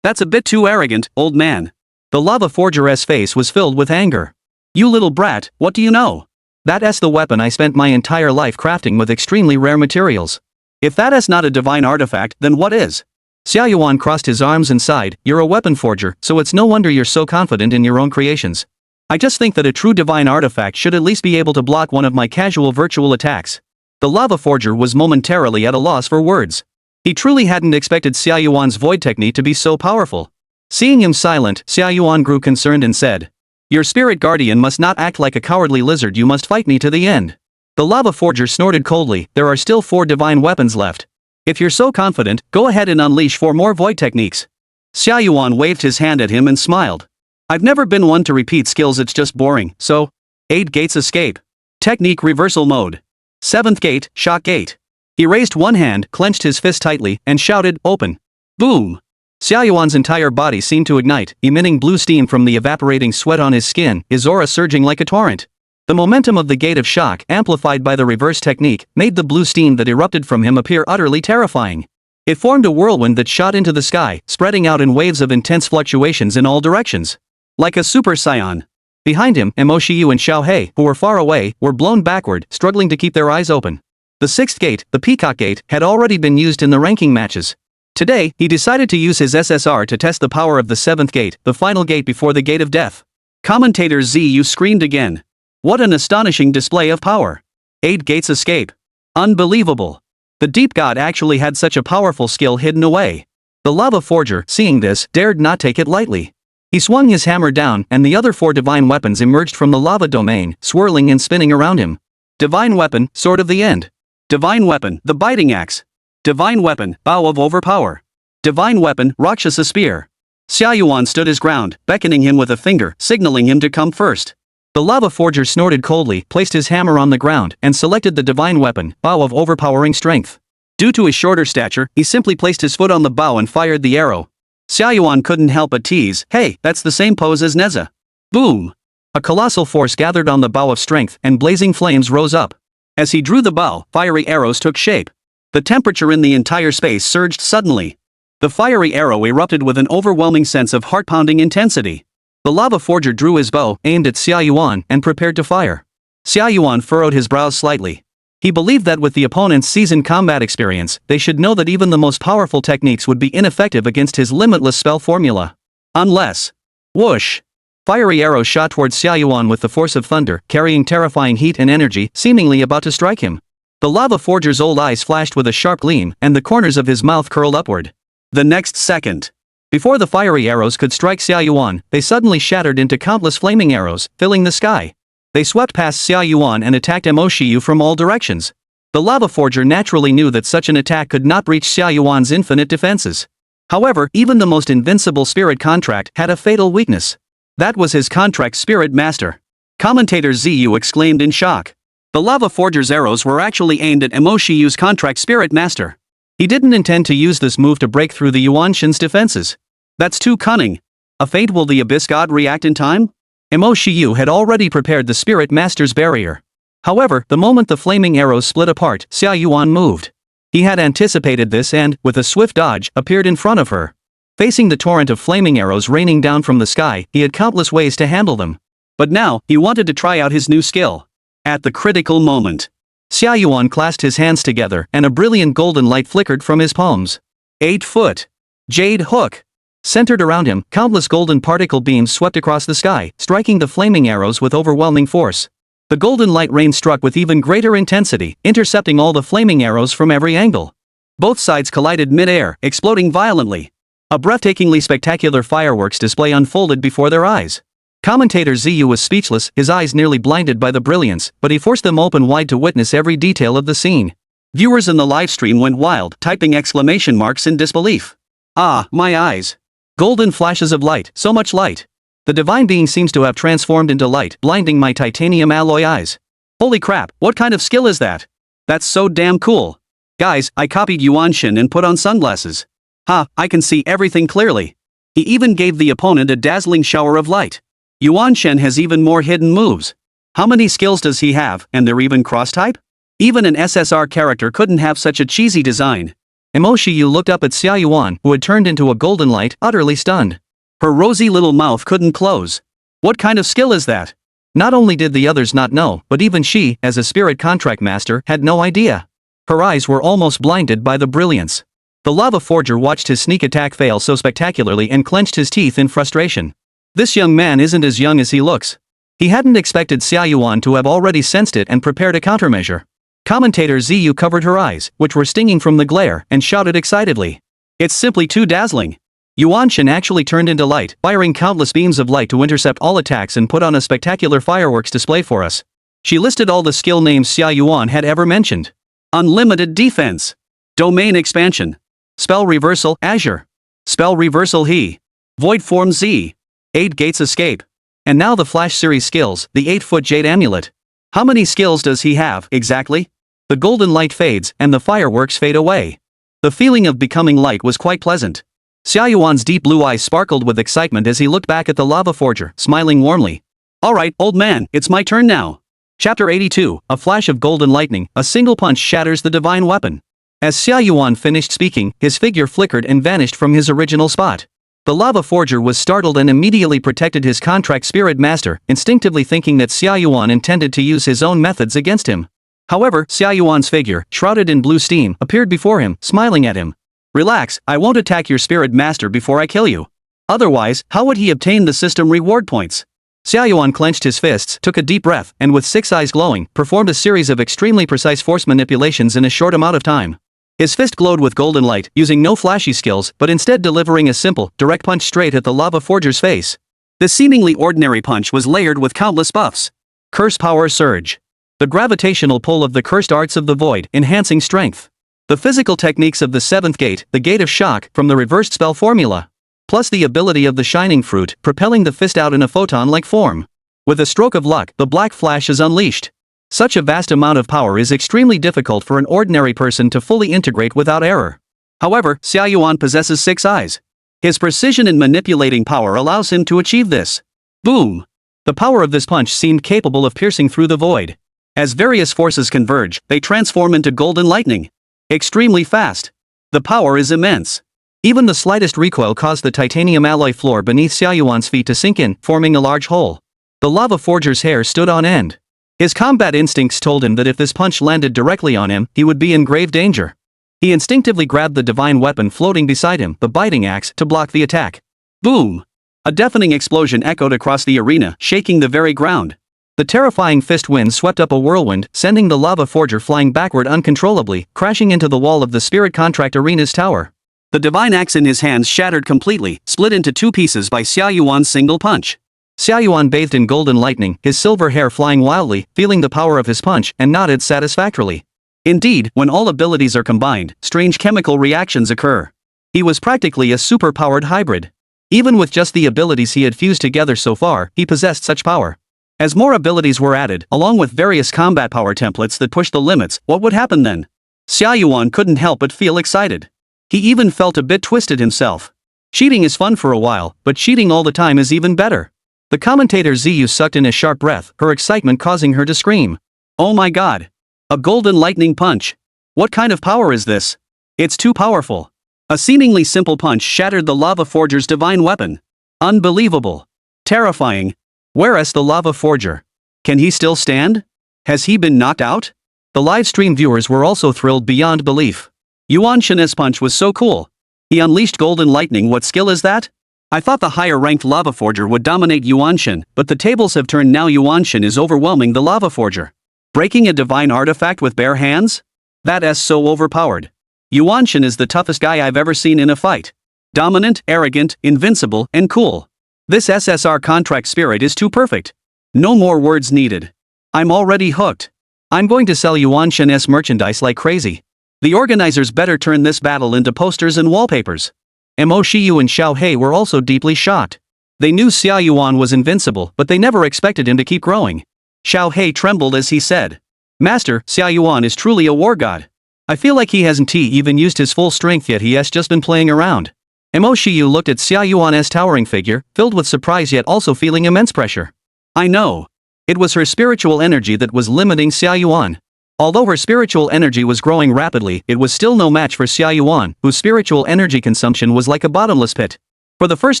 S1: That's a bit too arrogant, old man. The lava forger's face was filled with anger. You little brat, what do you know? That's the weapon I spent my entire life crafting with extremely rare materials. If that's not a divine artifact, then what is? Xia Yuan crossed his arms and sighed. You're a weapon forger, so it's no wonder you're so confident in your own creations. I just think that a true divine artifact should at least be able to block one of my casual virtual attacks. The lava forger was momentarily at a loss for words. He truly hadn't expected Xia Yuan's void technique to be so powerful. Seeing him silent, Xia Yuan grew concerned and said, Your spirit guardian must not act like a cowardly lizard, you must fight me to the end. The lava forger snorted coldly, there are still 4 divine weapons left. If you're so confident, go ahead and unleash 4 more void techniques. Xia Yuan waved his hand at him and smiled. I've never been one to repeat skills, it's just boring, so. 8 gates escape. Technique reversal mode. 7th gate, shock gate. He raised one hand, clenched his fist tightly, and shouted, open. Boom. Xia Yuan's entire body seemed to ignite, emitting blue steam from the evaporating sweat on his skin, his aura surging like a torrent. The momentum of the gate of shock, amplified by the reverse technique, made the blue steam that erupted from him appear utterly terrifying. It formed a whirlwind that shot into the sky, spreading out in waves of intense fluctuations in all directions. Like a super scion. Behind him, Mo Shiyu and Xiaohe, who were far away, were blown backward, struggling to keep their eyes open. The 6th gate, the Peacock Gate, had already been used in the ranking matches. Today, he decided to use his SSR to test the power of the 7th gate, the final gate before the Gate of Death. Commentator Ziyu screamed again. What an astonishing display of power. 8 gates escape. Unbelievable. The deep god actually had such a powerful skill hidden away. The lava forger, seeing this, dared not take it lightly. He swung his hammer down, and the other 4 divine weapons emerged from the lava domain, swirling and spinning around him. Divine weapon, Sword of the End. Divine weapon, the Biting Axe. Divine weapon, Bow of Overpower. Divine weapon, Rakshasa Spear. Xia Yuan stood his ground, beckoning him with a finger, signaling him to come first. The lava forger snorted coldly, placed his hammer on the ground, and selected the divine weapon, Bow of Overpowering Strength. Due to his shorter stature, he simply placed his foot on the bow and fired the arrow. Xia Yuan couldn't help but tease, hey, that's the same pose as Neza. Boom! A colossal force gathered on the bow of strength, and blazing flames rose up. As he drew the bow, fiery arrows took shape. The temperature in the entire space surged suddenly. The fiery arrow erupted with an overwhelming sense of heart-pounding intensity. The lava forger drew his bow, aimed at Xia Yuan, and prepared to fire. Xia Yuan furrowed his brows slightly. He believed that with the opponent's seasoned combat experience, they should know that even the most powerful techniques would be ineffective against his limitless spell formula. Unless... Whoosh! Fiery arrows shot towards Xia Yuan with the force of thunder, carrying terrifying heat and energy, seemingly about to strike him. The lava forger's old eyes flashed with a sharp gleam, and the corners of his mouth curled upward. The next second, before the fiery arrows could strike Xia Yuan, they suddenly shattered into countless flaming arrows, filling the sky. They swept past Xia Yuan and attacked Mo Shiyu from all directions. The lava forger naturally knew that such an attack could not breach Xia Yuan's infinite defenses. However, even the most invincible spirit contract had a fatal weakness. That was his contract spirit master. Commentator Ziyu exclaimed in shock. The lava forger's arrows were actually aimed at Mo Shiyu's contract spirit master. He didn't intend to use this move to break through the Yuanshan's defenses. That's too cunning. A fate, will the abyss god react in time? Mo Shiyu had already prepared the spirit master's barrier. However, the moment the flaming arrows split apart, Xia Yuan moved. He had anticipated this and, with a swift dodge, appeared in front of her. Facing the torrent of flaming arrows raining down from the sky, he had countless ways to handle them. But now, he wanted to try out his new skill. At the critical moment, Xia Yuan clasped his hands together and a brilliant golden light flickered from his palms. 8-foot jade hook. Centered around him, countless golden particle beams swept across the sky, striking the flaming arrows with overwhelming force. The golden light rain struck with even greater intensity, intercepting all the flaming arrows from every angle. Both sides collided mid-air, exploding violently. A breathtakingly spectacular fireworks display unfolded before their eyes. Commentator Ziyu was speechless, his eyes nearly blinded by the brilliance, but he forced them open wide to witness every detail of the scene. Viewers in the livestream went wild, typing exclamation marks in disbelief. Ah, my eyes. Golden flashes of light, so much light. The divine being seems to have transformed into light, blinding my titanium alloy eyes. Holy crap, what kind of skill is that? That's so damn cool. Guys, I copied Yuanshan and put on sunglasses. Ha, I can see everything clearly. He even gave the opponent a dazzling shower of light. Yuanshan has even more hidden moves. How many skills does he have, and they're even cross-type? Even an SSR character couldn't have such a cheesy design. Mo Shiyu looked up at Xia Yuan, who had turned into a golden light, utterly stunned. Her rosy little mouth couldn't close. What kind of skill is that? Not only did the others not know, but even she, as a spirit contract master, had no idea. Her eyes were almost blinded by the brilliance. The lava forger watched his sneak attack fail so spectacularly and clenched his teeth in frustration. This young man isn't as young as he looks. He hadn't expected Xia Yuan to have already sensed it and prepared a countermeasure. Commentator Ziyu covered her eyes, which were stinging from the glare, and shouted excitedly. It's simply too dazzling. Yuanshan actually turned into light, firing countless beams of light to intercept all attacks and put on a spectacular fireworks display for us. She listed all the skill names Xia Yuan had ever mentioned. Unlimited defense. Domain expansion. Spell reversal, Azure. Spell reversal, He. Void form, Z. 8 gates escape. And now the Flash series skills, the 8-foot jade amulet. How many skills does he have, exactly? The golden light fades, and the fireworks fade away. The feeling of becoming light was quite pleasant. Xia Yuan's deep blue eyes sparkled with excitement as he looked back at the lava forger, smiling warmly. Alright, old man, it's my turn now. Chapter 82, a flash of golden lightning, a single punch shatters the divine weapon. As Xia Yuan finished speaking, his figure flickered and vanished from his original spot. The lava forger was startled and immediately protected his contract spirit master, instinctively thinking that Xia Yuan intended to use his own methods against him. However, Xia Yuan's figure, shrouded in blue steam, appeared before him, smiling at him. Relax, I won't attack your spirit master before I kill you. Otherwise, how would he obtain the system reward points? Xia Yuan clenched his fists, took a deep breath, and with 6 eyes glowing, performed a series of extremely precise force manipulations in a short amount of time. His fist glowed with golden light, using no flashy skills, but instead delivering a simple, direct punch straight at the lava forger's face. This seemingly ordinary punch was layered with countless buffs. Curse power surge. The gravitational pull of the cursed arts of the void, enhancing strength. The physical techniques of the 7th gate, the gate of shock, from the reversed spell formula. Plus the ability of the shining fruit, propelling the fist out in a photon-like form. With a stroke of luck, the black flash is unleashed. Such a vast amount of power is extremely difficult for an ordinary person to fully integrate without error. However, Xia Yuan possesses 6 eyes. His precision in manipulating power allows him to achieve this. Boom! The power of this punch seemed capable of piercing through the void. As various forces converge, they transform into golden lightning. Extremely fast. The power is immense. Even the slightest recoil caused the titanium alloy floor beneath Xia Yuan's feet to sink in, forming a large hole. The lava forger's hair stood on end. His combat instincts told him that if this punch landed directly on him, he would be in grave danger. He instinctively grabbed the divine weapon floating beside him, the biting axe, to block the attack. Boom! A deafening explosion echoed across the arena, shaking the very ground. The terrifying fist wind swept up a whirlwind, sending the lava forger flying backward uncontrollably, crashing into the wall of the Spirit Contract Arena's tower. The divine axe in his hands shattered completely, split into two pieces by Xia Yuan's single punch. Xia Yuan bathed in golden lightning, his silver hair flying wildly, feeling the power of his punch, and nodded satisfactorily. Indeed, when all abilities are combined, strange chemical reactions occur. He was practically a super-powered hybrid. Even with just the abilities he had fused together so far, he possessed such power. As more abilities were added, along with various combat power templates that pushed the limits, what would happen then? Xia Yuan couldn't help but feel excited. He even felt a bit twisted himself. Cheating is fun for a while, but cheating all the time is even better. The commentator Ziyu sucked in a sharp breath, her excitement causing her to scream. Oh my god! A golden lightning punch! What kind of power is this? It's too powerful. A seemingly simple punch shattered the lava forger's divine weapon. Unbelievable. Terrifying. Whereas the lava forger? Can he still stand? Has he been knocked out? The live stream viewers were also thrilled beyond belief. Yuan Shen's punch was so cool. He unleashed golden lightning. What skill is that? I thought the higher-ranked lava forger would dominate Yuan Shen, but the tables have turned now. Yuan Shen is overwhelming the lava forger. Breaking a divine artifact with bare hands? That's so overpowered. Yuan Shen is the toughest guy I've ever seen in a fight. Dominant, arrogant, invincible, and cool. This SSR contract spirit is too perfect. No more words needed. I'm already hooked. I'm going to sell Yuan Shen's merchandise like crazy. The organizers better turn this battle into posters and wallpapers. Mo Shiyu and Xiao He were also deeply shocked. They knew Xia Yuan was invincible, but they never expected him to keep growing. Xiao He trembled as he said, "Master, Xia Yuan is truly a war god. I feel like he hasn't even used his full strength yet. He has just been playing around." Mo Shiyu looked at Xia Yuan's towering figure, filled with surprise yet also feeling immense pressure. I know. It was her spiritual energy that was limiting Xia Yuan. Although her spiritual energy was growing rapidly, it was still no match for Xia Yuan, whose spiritual energy consumption was like a bottomless pit. For the first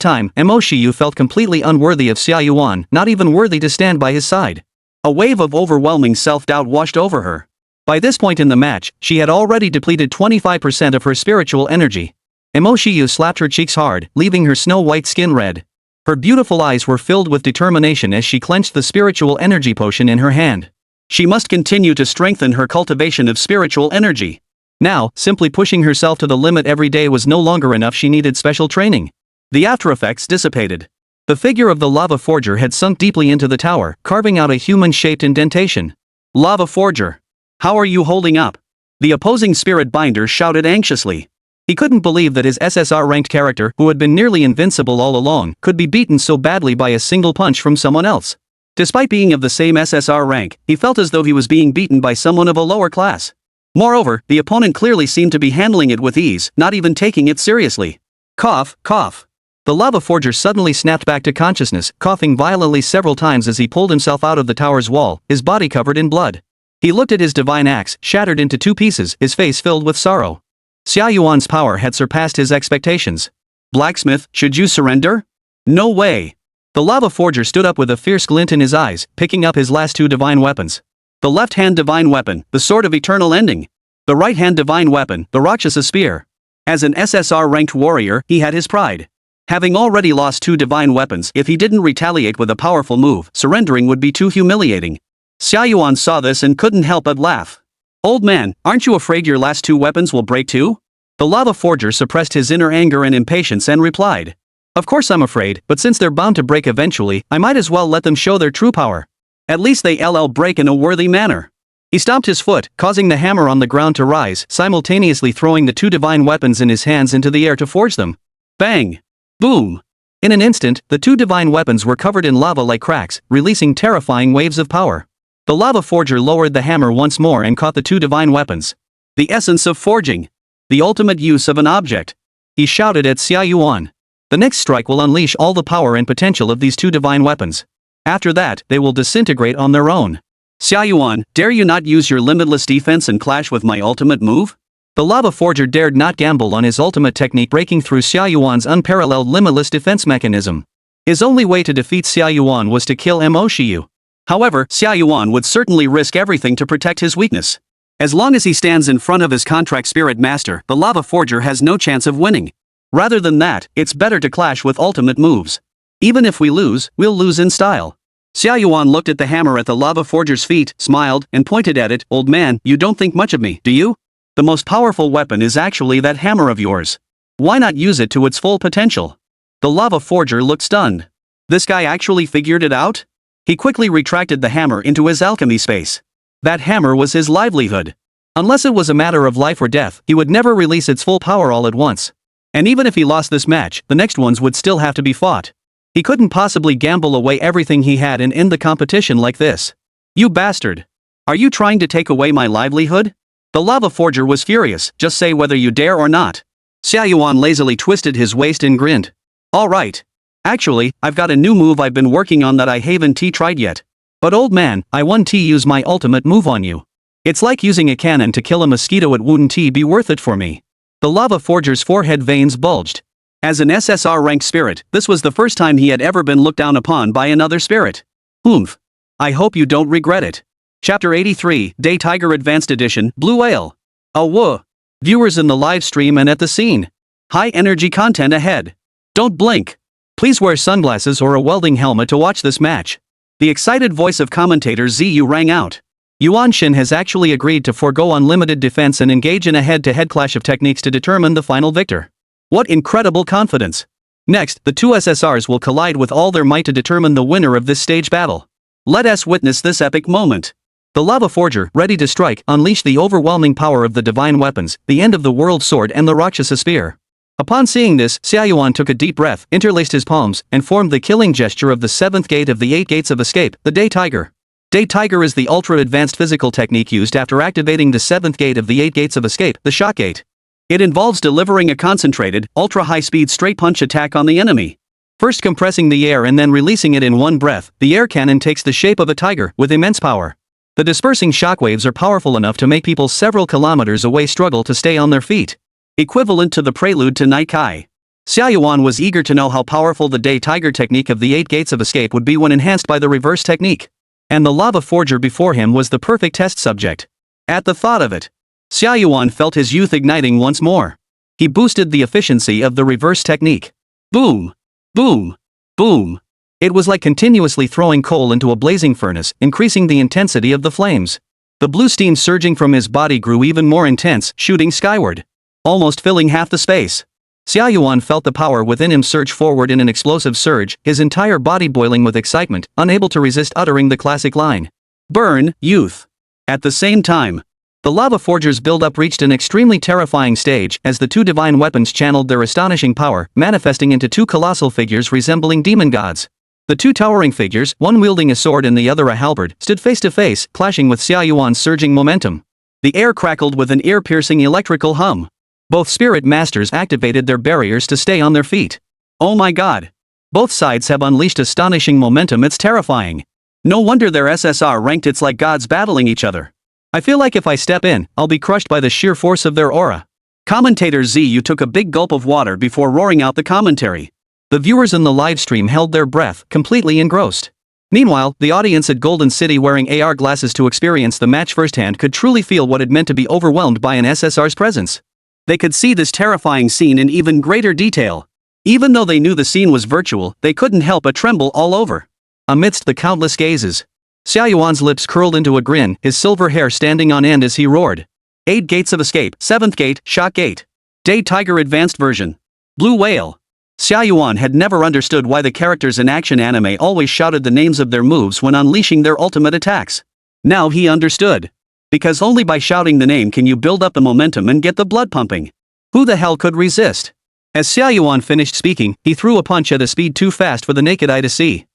S1: time, Mo Shiyu felt completely unworthy of Xia Yuan, not even worthy to stand by his side. A wave of overwhelming self-doubt washed over her. By this point in the match, she had already depleted 25% of her spiritual energy. Mo Shiyu slapped her cheeks hard, leaving her snow-white skin red. Her beautiful eyes were filled with determination as she clenched the spiritual energy potion in her hand. She must continue to strengthen her cultivation of spiritual energy. Now, simply pushing herself to the limit every day was no longer enough. She needed special training. The aftereffects dissipated. The figure of the lava forger had sunk deeply into the tower, carving out a human-shaped indentation. Lava forger. How are you holding up? The opposing spirit binder shouted anxiously. He couldn't believe that his SSR-ranked character, who had been nearly invincible all along, could be beaten so badly by a single punch from someone else. Despite being of the same SSR rank, he felt as though he was being beaten by someone of a lower class. Moreover, the opponent clearly seemed to be handling it with ease, not even taking it seriously. Cough, cough. The lava forger suddenly snapped back to consciousness, coughing violently several times as he pulled himself out of the tower's wall, his body covered in blood. He looked at his divine axe, shattered into two pieces, his face filled with sorrow. Xia Yuan's power had surpassed his expectations. Blacksmith, should you surrender? No way. The lava forger stood up with a fierce glint in his eyes, picking up his last two divine weapons. The left-hand divine weapon, the sword of eternal ending. The right-hand divine weapon, the Rakshasa spear. As an SSR-ranked warrior, he had his pride. Having already lost two divine weapons, if he didn't retaliate with a powerful move, surrendering would be too humiliating. Xia Yuan saw this and couldn't help but laugh. Old man, aren't you afraid your last two weapons will break too? The lava forger suppressed his inner anger and impatience and replied. Of course I'm afraid, but since they're bound to break eventually, I might as well let them show their true power. At least they'll break in a worthy manner. He stomped his foot, causing the hammer on the ground to rise, simultaneously throwing the two divine weapons in his hands into the air to forge them. Bang! Boom! In an instant, the two divine weapons were covered in lava like cracks, releasing terrifying waves of power. The lava forger lowered the hammer once more and caught the two divine weapons. The essence of forging. The ultimate use of an object. He shouted at Xia Yuan. The next strike will unleash all the power and potential of these two divine weapons. After that, they will disintegrate on their own. Xia Yuan, dare you not use your limitless defense and clash with my ultimate move? The lava forger dared not gamble on his ultimate technique, breaking through Xia Yuan's unparalleled limitless defense mechanism. His only way to defeat Xia Yuan was to kill Mo Shiyu. However, Xia Yuan would certainly risk everything to protect his weakness. As long as he stands in front of his contract spirit master, the lava forger has no chance of winning. Rather than that, it's better to clash with ultimate moves. Even if we lose, we'll lose in style. Xia Yuan looked at the hammer at the lava forger's feet, smiled, and pointed at it. Old man, you don't think much of me, do you? The most powerful weapon is actually that hammer of yours. Why not use it to its full potential? The lava forger looked stunned. This guy actually figured it out? He quickly retracted the hammer into his alchemy space. That hammer was his livelihood. Unless it was a matter of life or death, he would never release its full power all at once. And even if he lost this match, the next ones would still have to be fought. He couldn't possibly gamble away everything he had and end the competition like this. You bastard! Are you trying to take away my livelihood? The lava forger was furious. Just say whether you dare or not. Xia Yuan lazily twisted his waist and grinned. Alright. Actually, I've got a new move I've been working on that I haven't tried yet. But old man, I won't use my ultimate move on you. It's like using a cannon to kill a mosquito. It wouldn't be worth it for me. The lava forger's forehead veins bulged. As an SSR ranked spirit, this was the first time he had ever been looked down upon by another spirit. Oomph. I hope you don't regret it. Chapter 83, Day Tiger Advanced Edition, Blue Whale. Oh whoa. Viewers in the live stream and at the scene. High energy content ahead. Don't blink. Please wear sunglasses or a welding helmet to watch this match. The excited voice of commentator Ziyu rang out. Yuan Shin has actually agreed to forego unlimited defense and engage in a head-to-head clash of techniques to determine the final victor. What incredible confidence! Next, the two SSRs will collide with all their might to determine the winner of this stage battle. Let us witness this epic moment. The lava forger, ready to strike, unleashed the overwhelming power of the divine weapons, the end of the world sword and the Rakshasa spear. Upon seeing this, Xia Yuan took a deep breath, interlaced his palms, and formed the killing gesture of the seventh gate of the 8 gates of escape, the Day Tiger. Day Tiger is the ultra-advanced physical technique used after activating the seventh gate of the 8 gates of escape, the shock gate. It involves delivering a concentrated, ultra-high-speed straight punch attack on the enemy. First compressing the air and then releasing it in one breath, the air cannon takes the shape of a tiger, with immense power. The dispersing shockwaves are powerful enough to make people several kilometers away struggle to stay on their feet. Equivalent to the prelude to Night Kai. Xia Yuan was eager to know how powerful the Day Tiger technique of the 8 gates of escape would be when enhanced by the reverse technique. And the lava forger before him was the perfect test subject. At the thought of it, Xia Yuan felt his youth igniting once more. He boosted the efficiency of the reverse technique. Boom! Boom! Boom! It was like continuously throwing coal into a blazing furnace, increasing the intensity of the flames. The blue steam surging from his body grew even more intense, shooting skyward, almost filling half the space. Xia Yuan felt the power within him surge forward in an explosive surge, his entire body boiling with excitement, unable to resist uttering the classic line. Burn, youth! At the same time, the lava forger's build-up reached an extremely terrifying stage as the two divine weapons channeled their astonishing power, manifesting into two colossal figures resembling demon gods. The two towering figures, one wielding a sword and the other a halberd, stood face to face, clashing with Xia Yuan's surging momentum. The air crackled with an ear-piercing electrical hum. Both spirit masters activated their barriers to stay on their feet. Oh my god! Both sides have unleashed astonishing momentum. It's terrifying. No wonder their SSR ranked. It's like gods battling each other. I feel like if I step in, I'll be crushed by the sheer force of their aura. Commentator Ziyu took a big gulp of water before roaring out the commentary. The viewers in the live stream held their breath, completely engrossed. Meanwhile, the audience at Golden City wearing AR glasses to experience the match firsthand could truly feel what it meant to be overwhelmed by an SSR's presence. They could see this terrifying scene in even greater detail. Even though they knew the scene was virtual, they couldn't help but tremble all over. Amidst the countless gazes, Xia Yuan's lips curled into a grin, his silver hair standing on end as he roared. 8 gates of escape, 7th gate, shock gate. Day Tiger Advanced Version. Blue Whale. Xia Yuan had never understood why the characters in action anime always shouted the names of their moves when unleashing their ultimate attacks. Now he understood. Because only by shouting the name can you build up the momentum and get the blood pumping. Who the hell could resist? As Xia Yuan finished speaking, he threw a punch at a speed too fast for the naked eye to see.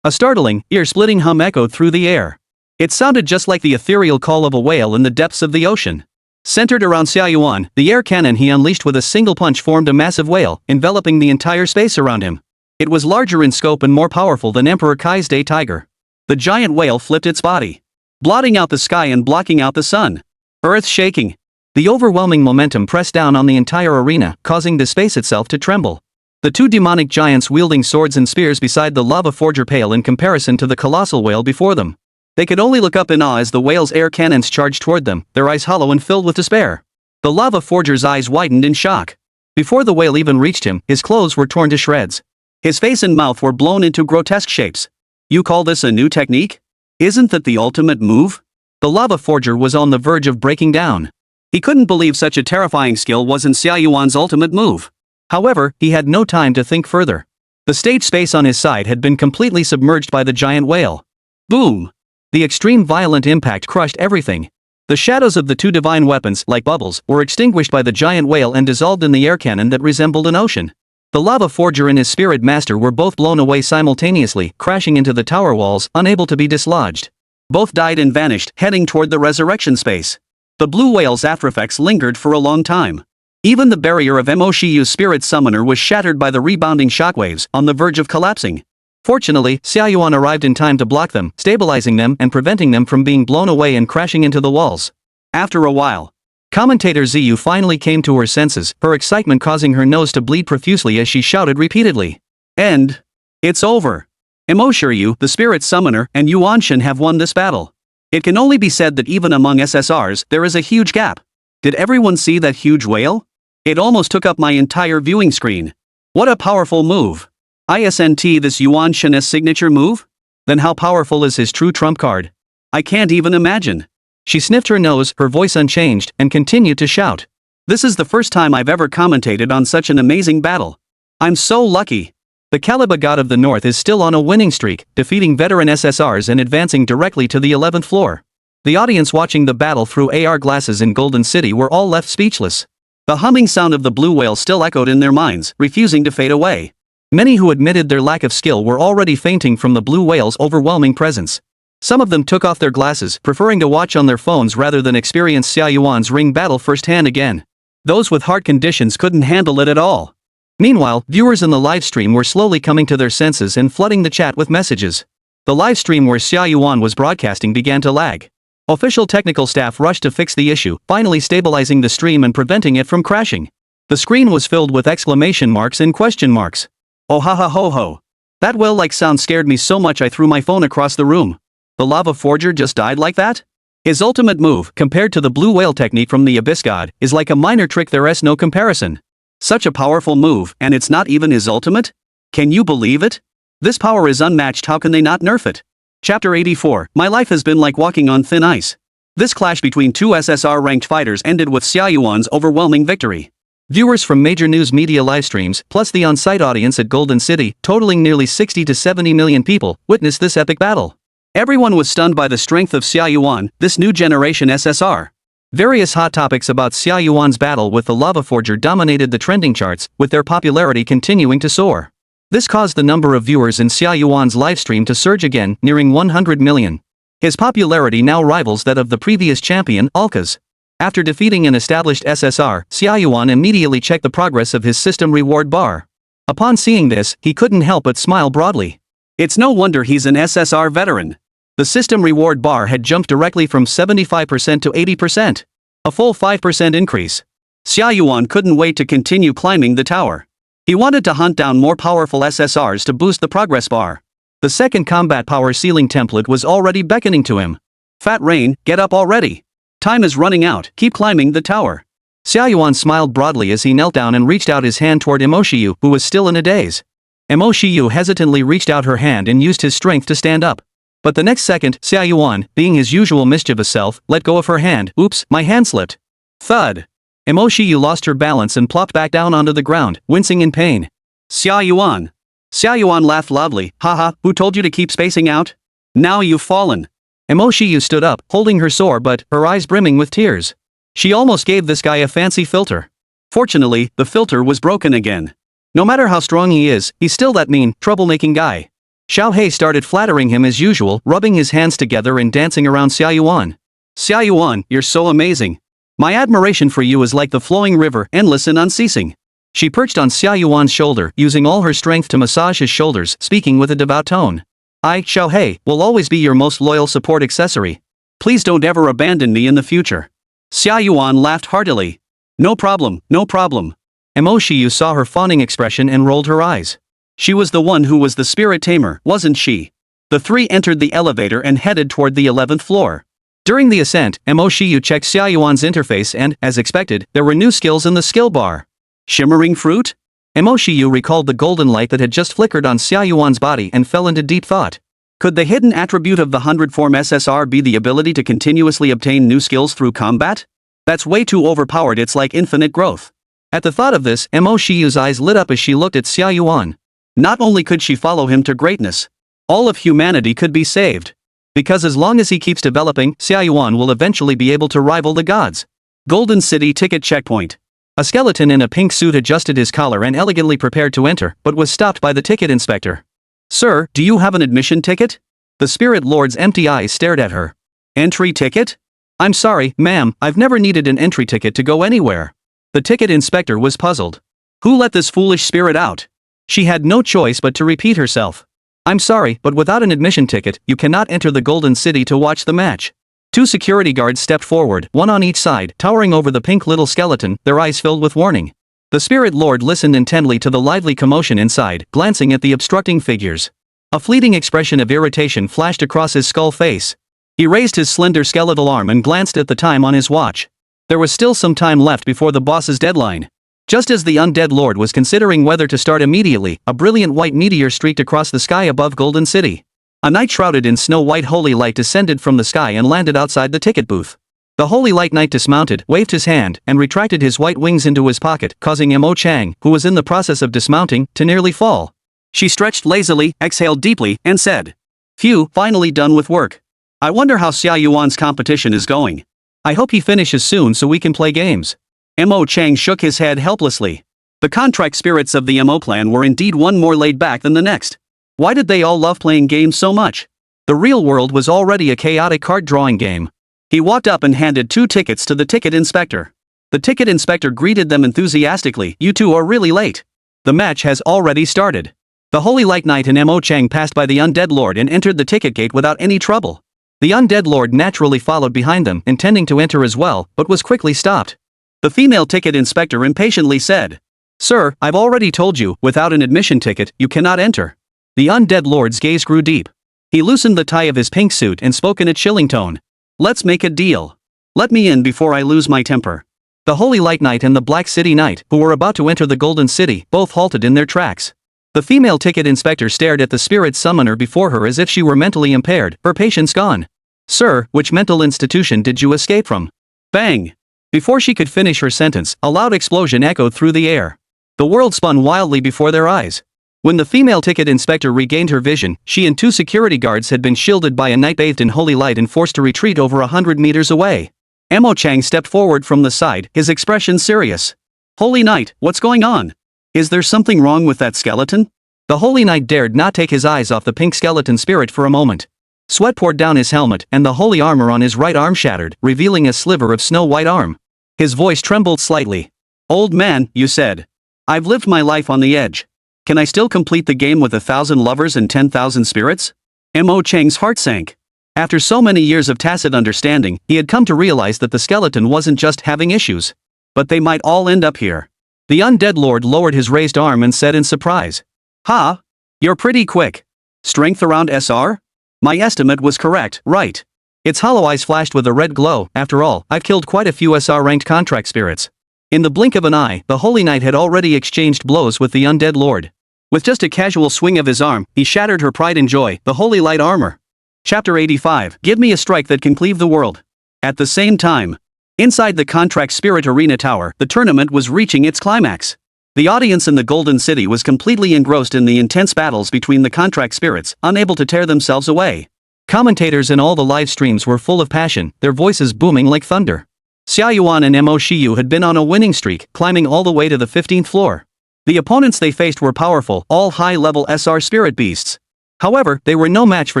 S1: A startling, ear-splitting hum echoed through the air. It sounded just like the ethereal call of a whale in the depths of the ocean. Centered around Xia Yuan, the air cannon he unleashed with a single punch formed a massive whale, enveloping the entire space around him. It was larger in scope and more powerful than Emperor Kai's Day Tiger. The giant whale flipped its body, blotting out the sky and blocking out the sun. Earth shaking. The overwhelming momentum pressed down on the entire arena, causing the space itself to tremble. The two demonic giants wielding swords and spears beside the lava forger pale in comparison to the colossal whale before them. They could only look up in awe as the whale's air cannons charged toward them, their eyes hollow and filled with despair. The lava forger's eyes widened in shock. Before the whale even reached him, his clothes were torn to shreds. His face and mouth were blown into grotesque shapes. You call this a new technique? Isn't that the ultimate move? The lava forger was on the verge of breaking down. He couldn't believe such a terrifying skill wasn't Xia Yuan's ultimate move. However, he had no time to think further. The stage space on his side had been completely submerged by the giant whale. Boom! The extreme violent impact crushed everything. The shadows of the two divine weapons, like bubbles, were extinguished by the giant whale and dissolved in the air cannon that resembled an ocean. The lava forger and his spirit master were both blown away simultaneously, crashing into the tower walls, unable to be dislodged. Both died and vanished, heading toward the resurrection space. The blue whale's aftereffects lingered for a long time. Even the barrier of Mo Shiyu's spirit summoner was shattered by the rebounding shockwaves, on the verge of collapsing. Fortunately, Xia Yuan arrived in time to block them, stabilizing them and preventing them from being blown away and crashing into the walls. After a while, commentator Ziyu finally came to her senses, her excitement causing her nose to bleed profusely as she shouted repeatedly. "And it's over. Mo Shiyu, the spirit summoner, and Yuanshan have won this battle. It can only be said that even among SSRs, there is a huge gap. Did everyone see that huge whale? It almost took up my entire viewing screen. What a powerful move. Isn't this Yuanshan's signature move? Then how powerful is his true trump card? I can't even imagine." She sniffed her nose, her voice unchanged, and continued to shout. "This is the first time I've ever commentated on such an amazing battle. I'm so lucky." The Caliba God of the North is still on a winning streak, defeating veteran SSRs and advancing directly to the 11th floor. The audience watching the battle through AR glasses in Golden City were all left speechless. The humming sound of the blue whale still echoed in their minds, refusing to fade away. Many who admitted their lack of skill were already fainting from the blue whale's overwhelming presence. Some of them took off their glasses, preferring to watch on their phones rather than experience Xia Yuan's ring battle firsthand again. Those with heart conditions couldn't handle it at all. Meanwhile, viewers in the livestream were slowly coming to their senses and flooding the chat with messages. The livestream where Xia Yuan was broadcasting began to lag. Official technical staff rushed to fix the issue, finally stabilizing the stream and preventing it from crashing. The screen was filled with exclamation marks and question marks. "Oh ha ha ho ho. That whale-like sound scared me so much I threw my phone across the room. The lava forger just died like that? His ultimate move, compared to the blue whale technique from the Abyss God, is like a minor trick, there's no comparison. Such a powerful move, and it's not even his ultimate? Can you believe it? This power is unmatched, how can they not nerf it?" Chapter 84, My life has been like walking on thin ice. This clash between two SSR-ranked fighters ended with Xia Yuan's overwhelming victory. Viewers from major news media livestreams, plus the on-site audience at Golden City, totaling nearly 60 to 70 million people, witnessed this epic battle. Everyone was stunned by the strength of Xia Yuan, this new generation SSR. Various hot topics about Xia Yuan's battle with the lava forger dominated the trending charts, with their popularity continuing to soar. This caused the number of viewers in Xia Yuan's livestream to surge again, nearing 100 million. His popularity now rivals that of the previous champion, Alka's. After defeating an established SSR, Xia Yuan immediately checked the progress of his system reward bar. Upon seeing this, he couldn't help but smile broadly. It's no wonder he's an SSR veteran. The system reward bar had jumped directly from 75% to 80%. A full 5% increase. Xia Yuan couldn't wait to continue climbing the tower. He wanted to hunt down more powerful SSRs to boost the progress bar. The second combat power ceiling template was already beckoning to him. Fat Rain, get up already. Time is running out, keep climbing the tower. Xia Yuan smiled broadly as he knelt down and reached out his hand toward Mo Shiyu, who was still in a daze. Mo Shiyu hesitantly reached out her hand and used his strength to stand up. But the next second, Xia Yuan, being his usual mischievous self, let go of her hand. Oops, my hand slipped. Thud. Mo Shiyu lost her balance and plopped back down onto the ground, wincing in pain. Xia Yuan. Xia Yuan laughed loudly. Haha, who told you to keep spacing out? Now you've fallen. Mo Shiyu stood up, holding her sore but, her eyes brimming with tears. She almost gave this guy a fancy filter. Fortunately, the filter was broken again. No matter how strong he is, he's still that mean, troublemaking guy. Xiao He started flattering him as usual, rubbing his hands together and dancing around Xia Yuan. Xia Yuan, you're so amazing. My admiration for you is like the flowing river, endless and unceasing. She perched on Xia Yuan's shoulder, using all her strength to massage his shoulders, speaking with a devout tone. I, Xiao He, will always be your most loyal support accessory. Please don't ever abandon me in the future. Xia Yuan laughed heartily. No problem, no problem. Mo Shiyu saw her fawning expression and rolled her eyes. She was the one who was the spirit tamer, wasn't she? The three entered the elevator and headed toward the 11th floor. During the ascent, Mo Shiyu checked Xia Yuan's interface and, as expected, there were new skills in the skill bar. Shimmering fruit? Mo Shiyu recalled the golden light that had just flickered on Xia Yuan's body and fell into deep thought. Could the hidden attribute of the 100-form SSR be the ability to continuously obtain new skills through combat? That's way too overpowered, it's like infinite growth. At the thought of this, Mo Shiyu's eyes lit up as she looked at Xia Yuan. Not only could she follow him to greatness, all of humanity could be saved. Because as long as he keeps developing, Xia Yuan will eventually be able to rival the gods. Golden City ticket checkpoint. A skeleton in a pink suit adjusted his collar and elegantly prepared to enter, but was stopped by the ticket inspector. Sir, do you have an admission ticket? The spirit lord's empty eyes stared at her. Entry ticket? I'm sorry, ma'am, I've never needed an entry ticket to go anywhere. The ticket inspector was puzzled. Who let this foolish spirit out? She had no choice but to repeat herself. I'm sorry, but without an admission ticket, you cannot enter the Golden City to watch the match. Two security guards stepped forward, one on each side, towering over the pink little skeleton, their eyes filled with warning. The spirit lord listened intently to the lively commotion inside, glancing at the obstructing figures. A fleeting expression of irritation flashed across his skull face. He raised his slender skeletal arm and glanced at the time on his watch. There was still some time left before the boss's deadline. Just as the undead lord was considering whether to start immediately, a brilliant white meteor streaked across the sky above Golden City. A knight shrouded in snow-white holy light descended from the sky and landed outside the ticket booth. The holy light knight dismounted, waved his hand, and retracted his white wings into his pocket, causing Mo Chang, who was in the process of dismounting, to nearly fall. She stretched lazily, exhaled deeply, and said, "Phew, finally done with work. I wonder how Xia Yuan's competition is going. I hope he finishes soon so we can play games." Mo Chang shook his head helplessly. The contract spirits of the Mo clan were indeed one more laid back than the next. Why did they all love playing games so much? The real world was already a chaotic card drawing game. He walked up and handed 2 tickets to the ticket inspector. The ticket inspector greeted them enthusiastically. "You two are really late. The match has already started." The Holy Light Knight and Mo Chang passed by the Undead Lord and entered the ticket gate without any trouble. The Undead Lord naturally followed behind them, intending to enter as well, but was quickly stopped. The female ticket inspector impatiently said, "Sir, I've already told you, without an admission ticket, you cannot enter." The Undead Lord's gaze grew deep. He loosened the tie of his pink suit and spoke in a chilling tone. "Let's make a deal. Let me in before I lose my temper." The Holy Light Knight and the Black City Knight, who were about to enter the Golden City, both halted in their tracks. The female ticket inspector stared at the spirit summoner before her as if she were mentally impaired, her patience gone. "Sir, which mental institution did you escape from?" Bang! Before she could finish her sentence, a loud explosion echoed through the air. The world spun wildly before their eyes. When the female ticket inspector regained her vision, she and 2 security guards had been shielded by a knight bathed in holy light and forced to retreat over 100 meters away. Mo Chang stepped forward from the side, his expression serious. "Holy Knight, what's going on? Is there something wrong with that skeleton?" The Holy Knight dared not take his eyes off the pink skeleton spirit for a moment. Sweat poured down his helmet, and the holy armor on his right arm shattered, revealing a sliver of snow-white arm. His voice trembled slightly. "Old man, you said. I've lived my life on the edge. Can I still complete the game with 1,000 lovers and 10,000 spirits?" Mo Chang's heart sank. After so many years of tacit understanding, he had come to realize that the skeleton wasn't just having issues. But they might all end up here. The Undead Lord lowered his raised arm and said in surprise, "Ha! You're pretty quick. Strength around SR? My estimate was correct, right?" Its hollow eyes flashed with a red glow. "After all, I've killed quite a few SR-ranked contract spirits." In the blink of an eye, the Holy Knight had already exchanged blows with the Undead Lord. With just a casual swing of his arm, he shattered her pride and joy, the Holy Light armor. Chapter 85, Give me a strike that can cleave the world. At the same time, inside the Contract Spirit Arena Tower, the tournament was reaching its climax. The audience in the Golden City was completely engrossed in the intense battles between the contract spirits, unable to tear themselves away. Commentators in all the live streams were full of passion, their voices booming like thunder. Xia Yuan and Mo Shiyu had been on a winning streak, climbing all the way to the 15th floor. The opponents they faced were powerful, all high-level SR spirit beasts. However, they were no match for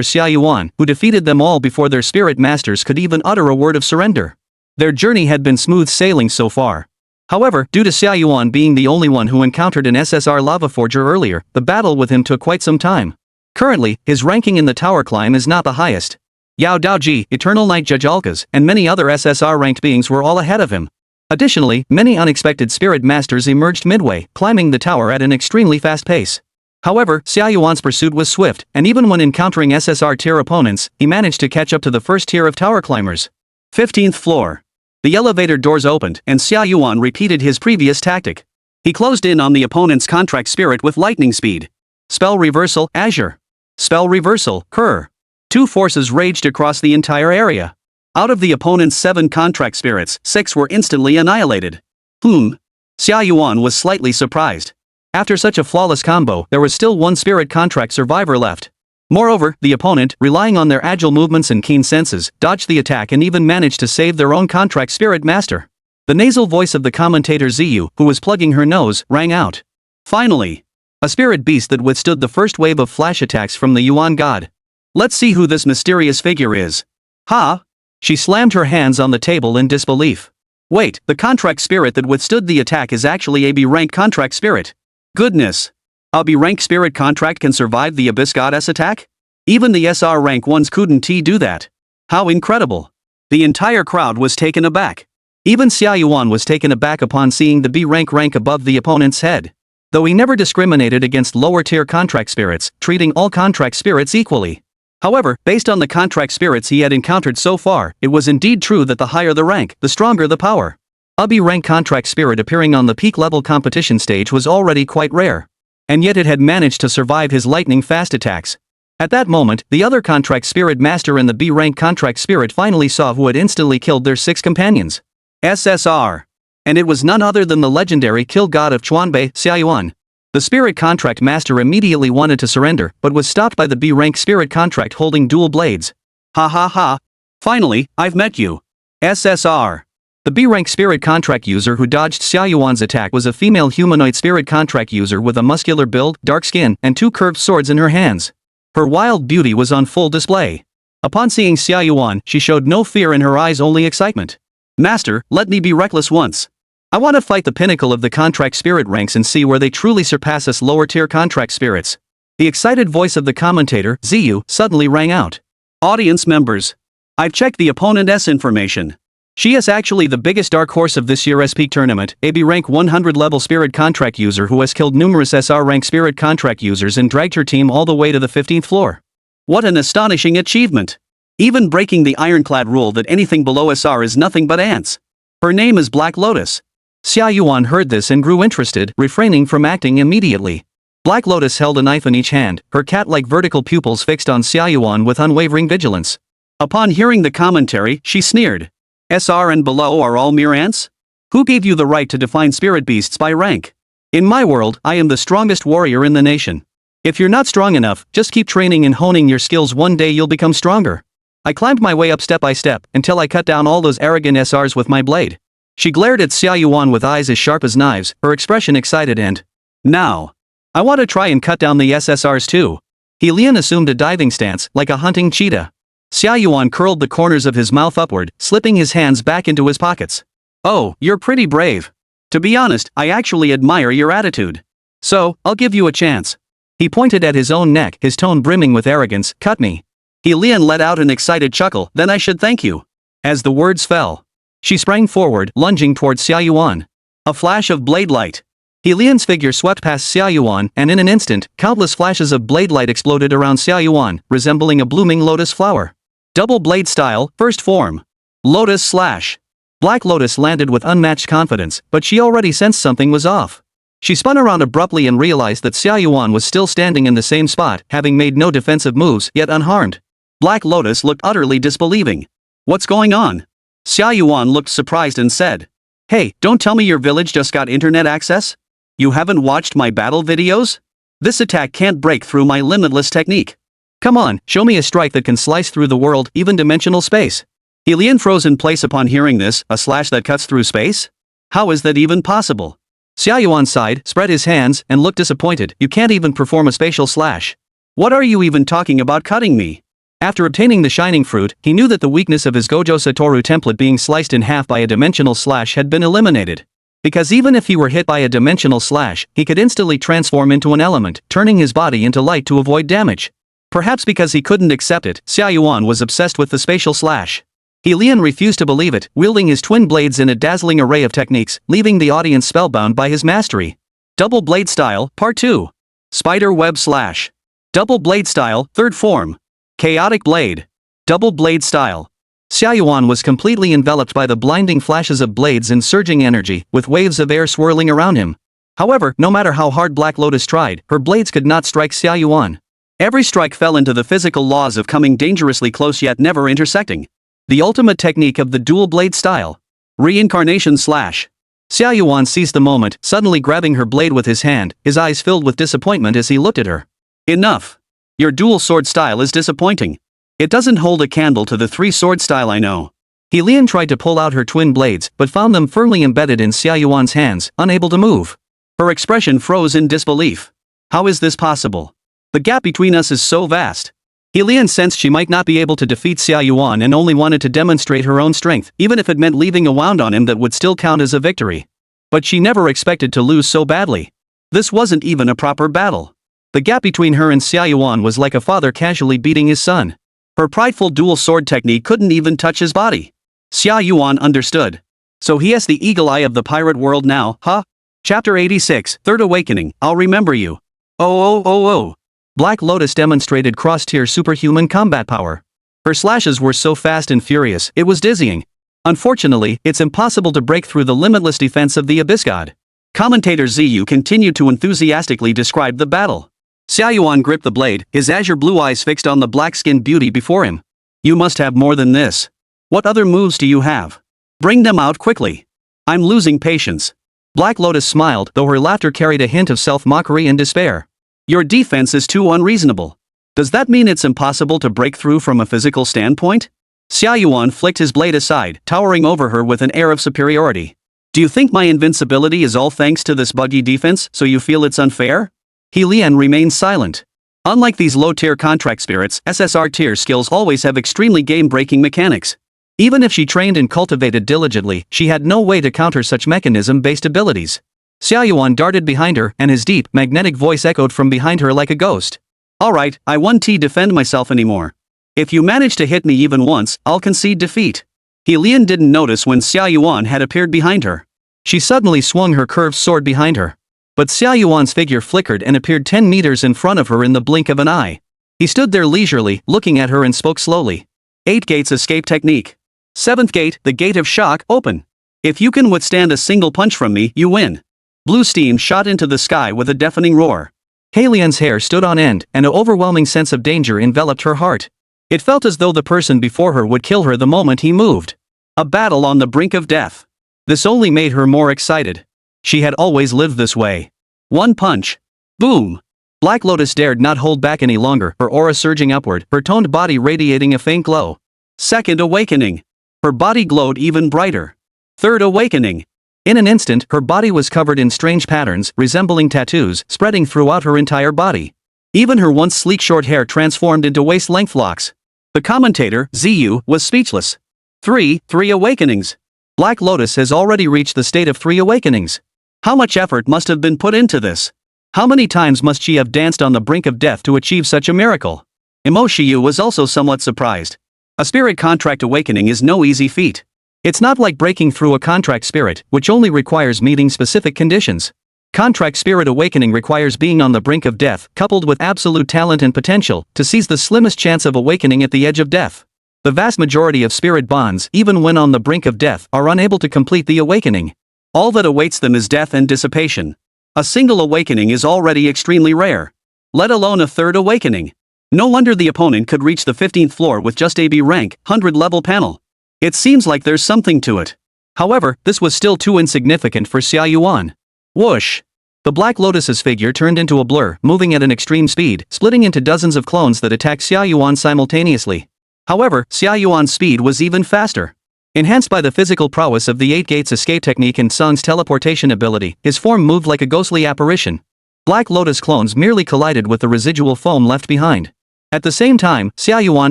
S1: Xia Yuan, who defeated them all before their spirit masters could even utter a word of surrender. Their journey had been smooth sailing so far. However, due to Xia Yuan being the only one who encountered an SSR lava forger earlier, the battle with him took quite some time. Currently, his ranking in the tower climb is not the highest. Yao Daoji, Eternal Knight Judge Alkas, and many other SSR-ranked beings were all ahead of him. Additionally, many unexpected spirit masters emerged midway, climbing the tower at an extremely fast pace. However, Xia Yuan's pursuit was swift, and even when encountering SSR-tier opponents, he managed to catch up to the first tier of tower climbers. 15th floor. The elevator doors opened, and Xia Yuan repeated his previous tactic. He closed in on the opponent's contract spirit with lightning speed. Spell reversal, Azure. Spell reversal, Kerr. Two forces raged across the entire area. Out of the opponent's 7 contract spirits, 6 were instantly annihilated. Xia Yuan was slightly surprised. After such a flawless combo, there was still 1 spirit contract survivor left. Moreover, the opponent, relying on their agile movements and keen senses, dodged the attack and even managed to save their own contract spirit master. The nasal voice of the commentator Ziyu, who was plugging her nose, rang out. Finally! A spirit beast that withstood the first wave of flash attacks from the Yuan god. Let's see who this mysterious figure is. Ha! She slammed her hands on the table in disbelief. Wait, the contract spirit that withstood the attack is actually a B-rank contract spirit. Goodness! A B-rank spirit contract can survive the Abyss Goddess attack? Even the SR rank 1s couldn't do that. How incredible! The entire crowd was taken aback. Even Xia Yuan was taken aback upon seeing the B-rank above the opponent's head. Though he never discriminated against lower-tier contract spirits, treating all contract spirits equally. However, based on the contract spirits he had encountered so far, it was indeed true that the higher the rank, the stronger the power. A B-rank contract spirit appearing on the peak-level competition stage was already quite rare. And yet it had managed to survive his lightning-fast attacks. At that moment, the other contract spirit master and the B-rank contract spirit finally saw who had instantly killed their 6 companions. SSR. And it was none other than the legendary kill god of Chuanbei, Xia Yuan. The spirit contract master immediately wanted to surrender, but was stopped by the B-rank spirit contract holding dual blades. Ha ha ha. Finally, I've met you. SSR. The B-rank spirit contract user who dodged Xia Yuan's attack was a female humanoid spirit contract user with a muscular build, dark skin, and 2 curved swords in her hands. Her wild beauty was on full display. Upon seeing Xia Yuan, she showed no fear in her eyes, only excitement. Master, let me be reckless once. I want to fight the pinnacle of the contract spirit ranks and see where they truly surpass us lower-tier contract spirits. The excited voice of the commentator, Ziyu, suddenly rang out. Audience members. I've checked the opponent's information. She is actually the biggest dark horse of this year's peak tournament, a B-rank 100 level spirit contract user who has killed numerous SR rank spirit contract users and dragged her team all the way to the 15th floor. What an astonishing achievement! Even breaking the ironclad rule that anything below SR is nothing but ants. Her name is Black Lotus. Xia Yuan heard this and grew interested, refraining from acting immediately. Black Lotus held a knife in each hand, her cat-like vertical pupils fixed on Xia Yuan with unwavering vigilance. Upon hearing the commentary, she sneered. SR and below are all mere ants? Who gave you the right to define spirit beasts by rank? In my world, I am the strongest warrior in the nation. If you're not strong enough, just keep training and honing your skills, one day you'll become stronger. I climbed my way up step by step, until I cut down all those arrogant SRs with my blade. She glared at Xia Yuan with eyes as sharp as knives, her expression excited and, now, I want to try and cut down the SSRs too. Lian assumed a diving stance, like a hunting cheetah. Xia Yuan curled the corners of his mouth upward, slipping his hands back into his pockets. Oh, you're pretty brave. To be honest, I actually admire your attitude. So, I'll give you a chance. He pointed at his own neck, his tone brimming with arrogance. Cut me. Lian let out an excited chuckle. Then I should thank you. As the words fell, she sprang forward, lunging towards Xia Yuan. A flash of blade light. Lian's figure swept past Xia Yuan, and in an instant, countless flashes of blade light exploded around Xia Yuan, resembling a blooming lotus flower. Double blade style, first form. Lotus slash. Black Lotus landed with unmatched confidence, but she already sensed something was off. She spun around abruptly and realized that Xia Yuan was still standing in the same spot, having made no defensive moves, yet unharmed. Black Lotus looked utterly disbelieving. What's going on? Xia Yuan looked surprised and said, Hey, don't tell me your village just got internet access? You haven't watched my battle videos? This attack can't break through my limitless technique. Come on, show me a strike that can slice through the world, even dimensional space. Lian froze in place upon hearing this, a slash that cuts through space? How is that even possible? Xia Yuan sighed, spread his hands, and looked disappointed. You can't even perform a spatial slash. What are you even talking about cutting me? After obtaining the shining fruit, he knew that the weakness of his Gojo Satoru template being sliced in half by a dimensional slash had been eliminated. Because even if he were hit by a dimensional slash, he could instantly transform into an element, turning his body into light to avoid damage. Perhaps because he couldn't accept it, Xia Yuan was obsessed with the spatial slash. Lian refused to believe it, wielding his twin blades in a dazzling array of techniques, leaving the audience spellbound by his mastery. Double blade style, part 2. Spider web slash. Double blade style, third form. Chaotic blade. Double blade style. Xia Yuan was completely enveloped by the blinding flashes of blades and surging energy, with waves of air swirling around him. However, no matter how hard Black Lotus tried, her blades could not strike Xia Yuan. Every strike fell into the physical laws of coming dangerously close yet never intersecting. The ultimate technique of the dual blade style. Reincarnation slash. Xia Yuan seized the moment, suddenly grabbing her blade with his hand, his eyes filled with disappointment as he looked at her. Enough. Your dual sword style is disappointing. It doesn't hold a candle to the three-sword style I know. Lian tried to pull out her twin blades, but found them firmly embedded in Xia Yuan's hands, unable to move. Her expression froze in disbelief. How is this possible? The gap between us is so vast. Lian sensed she might not be able to defeat Xia Yuan and only wanted to demonstrate her own strength, even if it meant leaving a wound on him that would still count as a victory. But she never expected to lose so badly. This wasn't even a proper battle. The gap between her and Xia Yuan was like a father casually beating his son. Her prideful dual sword technique couldn't even touch his body. Xia Yuan understood. So he has the eagle eye of the pirate world now, huh? Chapter 86, Third Awakening, I'll remember you. Oh. Black Lotus demonstrated cross-tier superhuman combat power. Her slashes were so fast and furious, it was dizzying. Unfortunately, it's impossible to break through the limitless defense of the Abyss God. Commentator Ziyu continued to enthusiastically describe the battle. Xia Yuan gripped the blade, his azure blue eyes fixed on the black-skinned beauty before him. You must have more than this. What other moves do you have? Bring them out quickly. I'm losing patience. Black Lotus smiled, though her laughter carried a hint of self-mockery and despair. Your defense is too unreasonable. Does that mean it's impossible to break through from a physical standpoint? Xia Yuan flicked his blade aside, towering over her with an air of superiority. Do you think my invincibility is all thanks to this buggy defense, so you feel it's unfair? Lian remained silent. Unlike these low-tier contract spirits, SSR-tier skills always have extremely game-breaking mechanics. Even if she trained and cultivated diligently, she had no way to counter such mechanism-based abilities. Xia Yuan darted behind her, and his deep, magnetic voice echoed from behind her like a ghost. Alright, I won't defend myself anymore. If you manage to hit me even once, I'll concede defeat. Lian didn't notice when Xia Yuan had appeared behind her. She suddenly swung her curved sword behind her. But Xia Yuan's figure flickered and appeared 10 meters in front of her in the blink of an eye. He stood there leisurely, looking at her and spoke slowly. 8 gates escape technique. 7th gate, the gate of shock, open. If you can withstand a single punch from me, you win. Blue steam shot into the sky with a deafening roar. Lian's hair stood on end, and an overwhelming sense of danger enveloped her heart. It felt as though the person before her would kill her the moment he moved. A battle on the brink of death. This only made her more excited. She had always lived this way. One punch. Boom. Black Lotus dared not hold back any longer, her aura surging upward, her toned body radiating a faint glow. Second awakening. Her body glowed even brighter. Third awakening. In an instant, her body was covered in strange patterns, resembling tattoos, spreading throughout her entire body. Even her once sleek short hair transformed into waist-length locks. The commentator, Ziyu, was speechless. 3 awakenings. Black Lotus has already reached the state of 3 awakenings. How much effort must have been put into this? How many times must she have danced on the brink of death to achieve such a miracle? Mo Shiyu was also somewhat surprised. A spirit contract awakening is no easy feat. It's not like breaking through a contract spirit, which only requires meeting specific conditions. Contract spirit awakening requires being on the brink of death, coupled with absolute talent and potential, to seize the slimmest chance of awakening at the edge of death. The vast majority of spirit bonds, even when on the brink of death, are unable to complete the awakening. All that awaits them is death and dissipation. A single awakening is already extremely rare. Let alone a third awakening. No wonder the opponent could reach the 15th floor with just a B rank, 100 level panel. It seems like there's something to it. However, this was still too insignificant for Xia Yuan. Whoosh! The Black Lotus's figure turned into a blur, moving at an extreme speed, splitting into dozens of clones that attacked Xia Yuan simultaneously. However, Xia Yuan's speed was even faster. Enhanced by the physical prowess of the 8 gates escape technique and Sung's teleportation ability, his form moved like a ghostly apparition. Black Lotus clones merely collided with the residual foam left behind. At the same time, Xia Yuan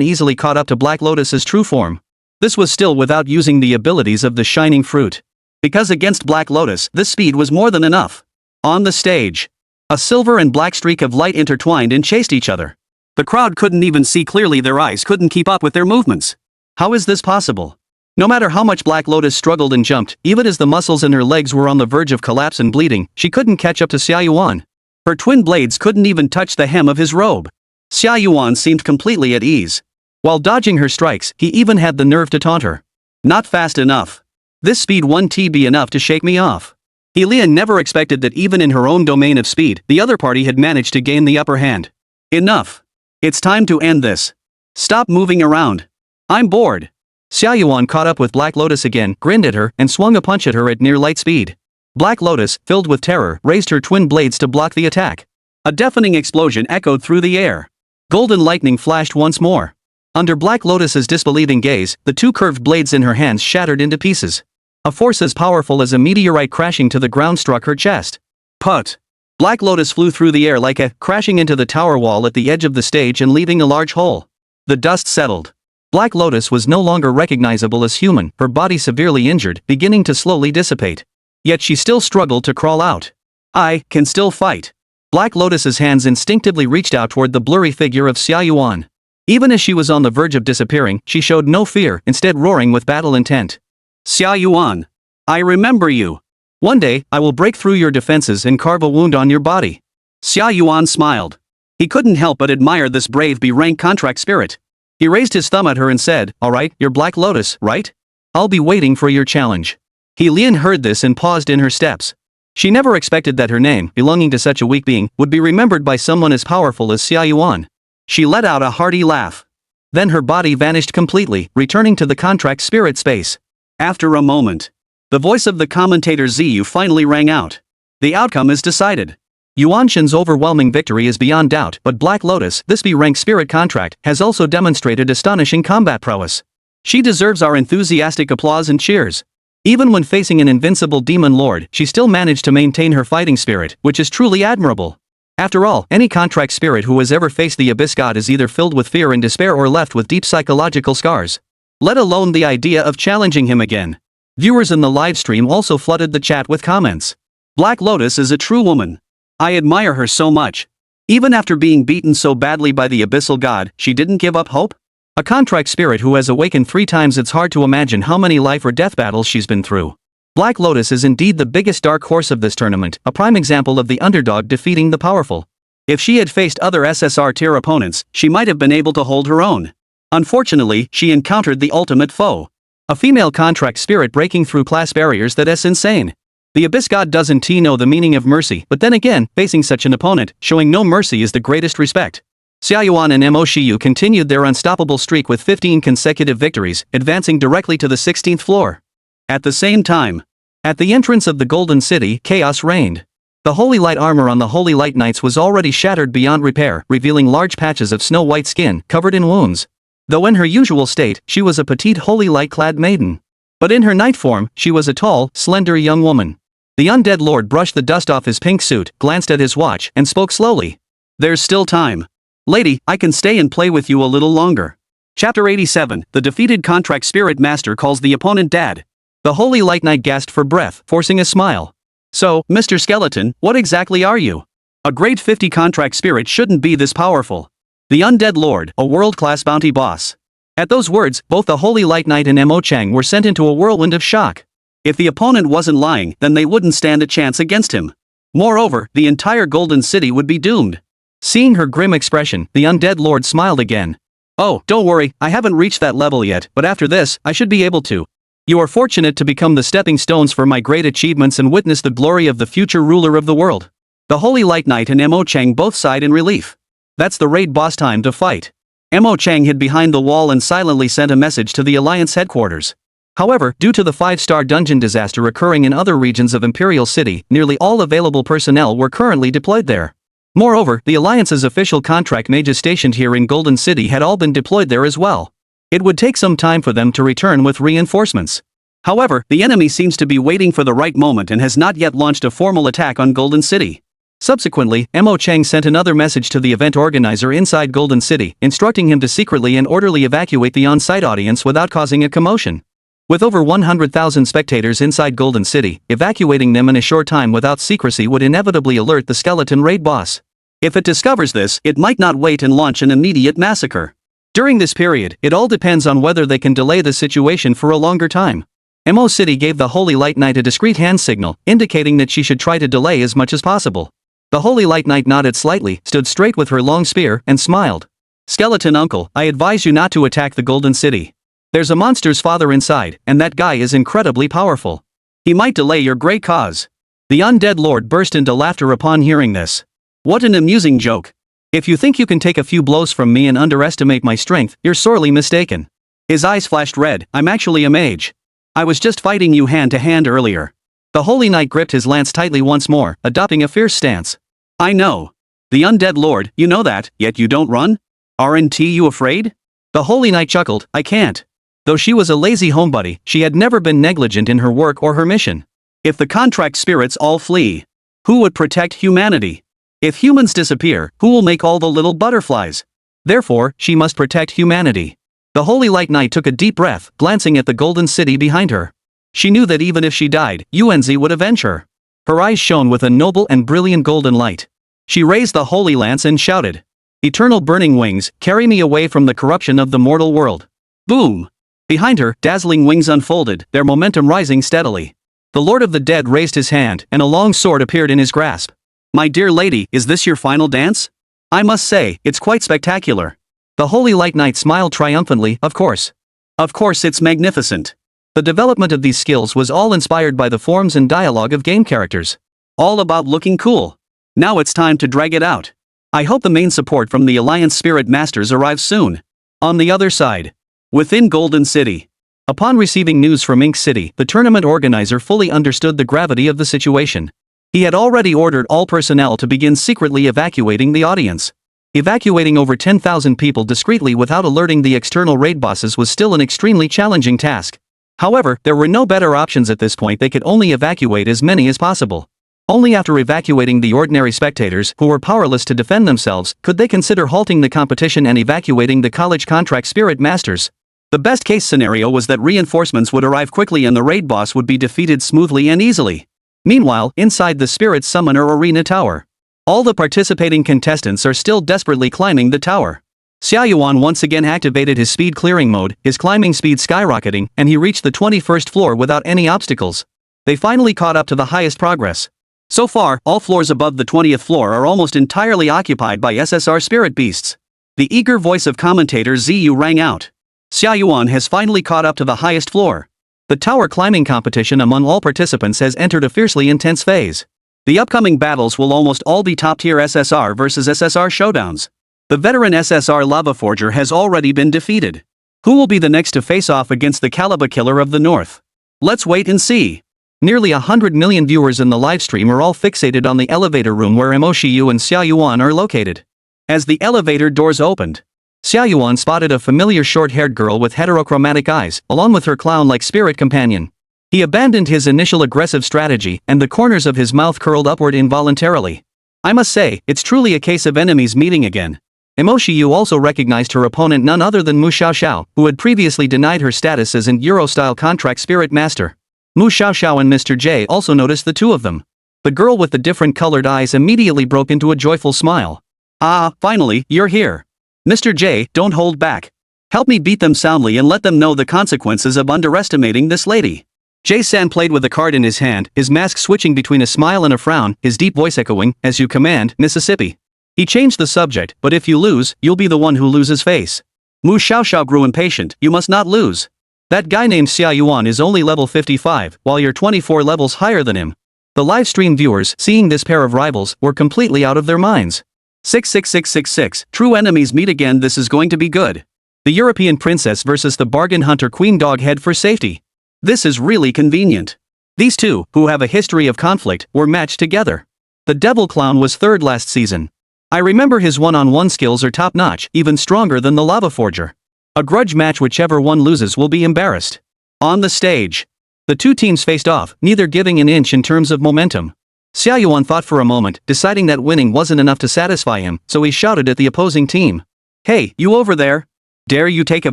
S1: easily caught up to Black Lotus's true form. This was still without using the abilities of the Shining Fruit. Because against Black Lotus, this speed was more than enough. On the stage, a silver and black streak of light intertwined and chased each other. The crowd couldn't even see clearly, their eyes couldn't keep up with their movements. How is this possible? No matter how much Black Lotus struggled and jumped, even as the muscles in her legs were on the verge of collapse and bleeding, she couldn't catch up to Xia Yuan. Her twin blades couldn't even touch the hem of his robe. Xia Yuan seemed completely at ease. While dodging her strikes, he even had the nerve to taunt her. Not fast enough. This speed won't be enough to shake me off. Lian never expected that even in her own domain of speed, the other party had managed to gain the upper hand. Enough. It's time to end this. Stop moving around. I'm bored. Xia Yuan caught up with Black Lotus again, grinned at her, and swung a punch at her at near light speed. Black Lotus, filled with terror, raised her twin blades to block the attack. A deafening explosion echoed through the air. Golden lightning flashed once more. Under Black Lotus's disbelieving gaze, the two curved blades in her hands shattered into pieces. A force as powerful as a meteorite crashing to the ground struck her chest. Put! Black Lotus flew through the air like a, crashing into the tower wall at the edge of the stage and leaving a large hole. The dust settled. Black Lotus was no longer recognizable as human, her body severely injured, beginning to slowly dissipate. Yet she still struggled to crawl out. I can still fight. Black Lotus's hands instinctively reached out toward the blurry figure of Xia Yuan. Even as she was on the verge of disappearing, she showed no fear, instead roaring with battle intent. Xia Yuan. I remember you. One day, I will break through your defenses and carve a wound on your body. Xia Yuan smiled. He couldn't help but admire this brave B-rank contract spirit. He raised his thumb at her and said, "Alright, you're Black Lotus, right? I'll be waiting for your challenge." Lian heard this and paused in her steps. She never expected that her name, belonging to such a weak being, would be remembered by someone as powerful as Xia Yuan. She let out a hearty laugh. Then her body vanished completely, returning to the contract spirit space. After a moment, the voice of the commentator Ziyu finally rang out. The outcome is decided. Yuanshan's overwhelming victory is beyond doubt, but Black Lotus, this B-rank spirit contract, has also demonstrated astonishing combat prowess. She deserves our enthusiastic applause and cheers. Even when facing an invincible demon lord, she still managed to maintain her fighting spirit, which is truly admirable. After all, any contract spirit who has ever faced the Abyss God is either filled with fear and despair or left with deep psychological scars. Let alone the idea of challenging him again. Viewers in the live stream also flooded the chat with comments. Black Lotus is a true woman. I admire her so much. Even after being beaten so badly by the Abyssal God, she didn't give up hope? A contract spirit who has awakened 3 times, it's hard to imagine how many life or death battles she's been through. Black Lotus is indeed the biggest dark horse of this tournament, a prime example of the underdog defeating the powerful. If she had faced other SSR-tier opponents, she might have been able to hold her own. Unfortunately, she encountered the ultimate foe. A female contract spirit breaking through class barriers, that's insane. The Abyss God doesn't know the meaning of mercy, but then again, facing such an opponent, showing no mercy is the greatest respect. Xia Yuan and Mo Shiyu continued their unstoppable streak with 15 consecutive victories, advancing directly to the 16th floor. At the same time, at the entrance of the Golden City, chaos reigned. The Holy Light armor on the Holy Light Knights was already shattered beyond repair, revealing large patches of snow-white skin, covered in wounds. Though in her usual state, she was a petite Holy Light-clad maiden. But in her knight form, she was a tall, slender young woman. The undead lord brushed the dust off his pink suit, glanced at his watch, and spoke slowly. There's still time. Lady, I can stay and play with you a little longer. Chapter 87, the defeated contract spirit master calls the opponent Dad. The Holy Light Knight gasped for breath, forcing a smile. So, Mr. Skeleton, what exactly are you? A grade 50 contract spirit shouldn't be this powerful. The undead lord, a world-class bounty boss. At those words, both the Holy Light Knight and Mo Chang were sent into a whirlwind of shock. If the opponent wasn't lying, then they wouldn't stand a chance against him. Moreover, the entire Golden City would be doomed. Seeing her grim expression, the undead lord smiled again. Oh, don't worry, I haven't reached that level yet, but after this, I should be able to. You are fortunate to become the stepping stones for my great achievements and witness the glory of the future ruler of the world. The Holy Light Knight and Mo Chang both sighed in relief. That's the raid boss, time to fight. Mo Chang hid behind the wall and silently sent a message to the Alliance headquarters. However, due to the 5-star dungeon disaster occurring in other regions of Imperial City, nearly all available personnel were currently deployed there. Moreover, the Alliance's official contract mages stationed here in Golden City had all been deployed there as well. It would take some time for them to return with reinforcements. However, the enemy seems to be waiting for the right moment and has not yet launched a formal attack on Golden City. Subsequently, Mo Chang sent another message to the event organizer inside Golden City, instructing him to secretly and orderly evacuate the on-site audience without causing a commotion. With over 100,000 spectators inside Golden City, evacuating them in a short time without secrecy would inevitably alert the skeleton raid boss. If it discovers this, it might not wait and launch an immediate massacre. During this period, it all depends on whether they can delay the situation for a longer time. Mo City gave the Holy Light Knight a discreet hand signal, indicating that she should try to delay as much as possible. The Holy Light Knight nodded slightly, stood straight with her long spear, and smiled. Skeleton uncle, I advise you not to attack the Golden City. There's a monster's father inside, and that guy is incredibly powerful. He might delay your great cause. The undead lord burst into laughter upon hearing this. What an amusing joke. If you think you can take a few blows from me and underestimate my strength, you're sorely mistaken. His eyes flashed red. I'm actually a mage. I was just fighting you hand to hand earlier. The Holy Knight gripped his lance tightly once more, adopting a fierce stance. I know. The undead lord, you know that, yet you don't run? Aren't you afraid? The Holy Knight chuckled. I can't. Though she was a lazy homebody, she had never been negligent in her work or her mission. If the contract spirits all flee, who would protect humanity? If humans disappear, who will make all the little butterflies? Therefore, she must protect humanity. The Holy Light Knight took a deep breath, glancing at the Golden City behind her. She knew that even if she died, Yuanzi would avenge her. Her eyes shone with a noble and brilliant golden light. She raised the holy lance and shouted, Eternal burning wings, carry me away from the corruption of the mortal world. Boom! Behind her, dazzling wings unfolded, their momentum rising steadily. The Lord of the Dead raised his hand, and a long sword appeared in his grasp. My dear lady, is this your final dance? I must say, it's quite spectacular. The Holy Light Knight smiled triumphantly. Of course. Of course, it's magnificent. The development of these skills was all inspired by the forms and dialogue of game characters. All about looking cool. Now it's time to drag it out. I hope the main support from the Alliance Spirit Masters arrives soon. On the other side. Within Golden City. Upon receiving news from Ink City, the tournament organizer fully understood the gravity of the situation. He had already ordered all personnel to begin secretly evacuating the audience. Evacuating over 10,000 people discreetly without alerting the external raid bosses was still an extremely challenging task. However, there were no better options at this point. They could only evacuate as many as possible. Only after evacuating the ordinary spectators, who were powerless to defend themselves, could they consider halting the competition and evacuating the college contract spirit masters. The best case scenario was that reinforcements would arrive quickly and the raid boss would be defeated smoothly and easily. Meanwhile, inside the Spirit Summoner Arena Tower, all the participating contestants are still desperately climbing the tower. Xia Yuan once again activated his speed clearing mode, his climbing speed skyrocketing, and he reached the 21st floor without any obstacles. They finally caught up to the highest progress. So far, all floors above the 20th floor are almost entirely occupied by SSR spirit beasts. The eager voice of commentator Ziyu rang out. Xia Yuan has finally caught up to the highest floor. The tower climbing competition among all participants has entered a fiercely intense phase. The upcoming battles will almost all be top-tier SSR versus SSR showdowns. The veteran SSR Lava Forger has already been defeated. Who will be the next to face off against the Caliba Killer of the North? Let's wait and see. Nearly 100 million viewers in the livestream are all fixated on the elevator room where Mo Shiyu and Xia Yuan are located. As the elevator doors opened, Xia Yuan spotted a familiar short-haired girl with heterochromatic eyes, along with her clown-like spirit companion. He abandoned his initial aggressive strategy, and the corners of his mouth curled upward involuntarily. I must say, it's truly a case of enemies meeting again. Mo Shiyu also recognized her opponent, none other than Mu Xiaoxiao, who had previously denied her status as an Euro-style contract spirit master. Mu Xiaoxiao and Mr. J also noticed the two of them. The girl with the different colored eyes immediately broke into a joyful smile. Ah, finally, you're here. Mr. J, don't hold back. Help me beat them soundly and let them know the consequences of underestimating this lady. J-san played with a card in his hand, his mask switching between a smile and a frown, his deep voice echoing, as you command, Mississippi. He changed the subject, but if you lose, you'll be the one who loses face. Mu Xiaoxiao grew impatient. You must not lose. That guy named Xia Yuan is only level 55, while you're 24 levels higher than him. The live stream viewers, seeing this pair of rivals, were completely out of their minds. 66666, true enemies meet again. This is going to be good. The European princess versus the bargain hunter queen. Dog head for safety. This is really convenient. These two, who have a history of conflict, were matched together. The devil clown was third last season. I remember his one-on-one skills are top-notch, even stronger than the lava forger. A grudge match, whichever one loses will be embarrassed. On the stage, the two teams faced off, neither giving an inch in terms of momentum. Xia Yuan thought for a moment, deciding that winning wasn't enough to satisfy him, so he shouted at the opposing team. Hey, you over there? Dare you take a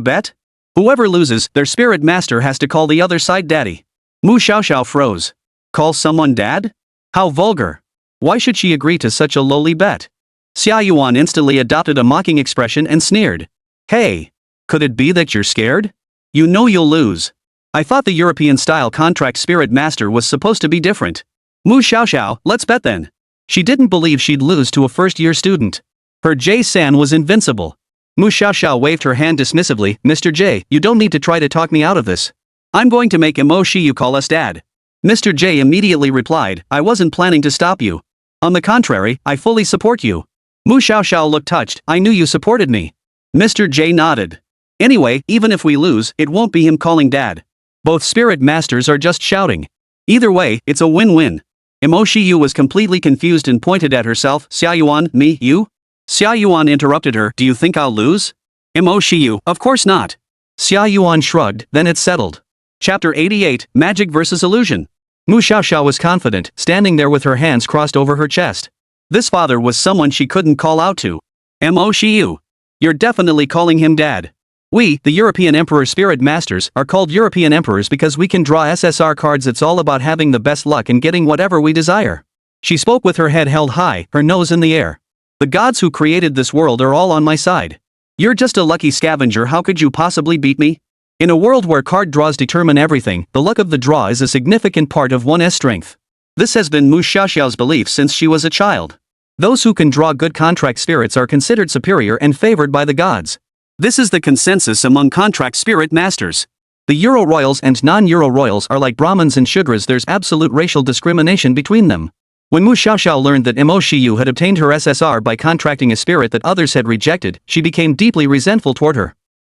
S1: bet? Whoever loses, their spirit master has to call the other side daddy. Mu Xiaoxiao froze. Call someone dad? How vulgar. Why should she agree to such a lowly bet? Xia Yuan instantly adopted a mocking expression and sneered. Hey! Could it be that you're scared? You know you'll lose. I thought the European-style contract spirit master was supposed to be different. Mu Xiaoxiao, let's bet then. She didn't believe she'd lose to a first-year student. Her J-san was invincible. Mu Xiaoxiao waved her hand dismissively. Mr. J, you don't need to try to talk me out of this. I'm going to make Mo Shiyu call us dad. Mr. J immediately replied, I wasn't planning to stop you. On the contrary, I fully support you. Mu Xiaoxiao looked touched. I knew you supported me. Mr. J nodded. Anyway, even if we lose, it won't be him calling dad. Both spirit masters are just shouting. Either way, it's a win-win. Mo Shiyu was completely confused and pointed at herself. Xia Yuan, me, you? Xia Yuan interrupted her. Do you think I'll lose? Mo Shiyu, of course not. Xia Yuan shrugged, then it settled. Chapter 88, Magic vs. Illusion. Mu Xiaoxiao was confident, standing there with her hands crossed over her chest. This father was someone she couldn't call out to. Mo Shiyu. You're definitely calling him dad. We, the European Emperor Spirit Masters, are called European Emperors because we can draw SSR cards. It's all about having the best luck and getting whatever we desire. She spoke with her head held high, her nose in the air. The gods who created this world are all on my side. You're just a lucky scavenger. How could you possibly beat me? In a world where card draws determine everything, the luck of the draw is a significant part of one's strength. This has been Mu Xiaoxiao's belief since she was a child. Those who can draw good contract spirits are considered superior and favored by the gods. This is the consensus among contract spirit masters. The Euro royals and non-Euro royals are like Brahmins and Shudras. There's absolute racial discrimination between them. When Mu Xiaoxiao learned that Mo Shiyu had obtained her SSR by contracting a spirit that others had rejected, she became deeply resentful toward her.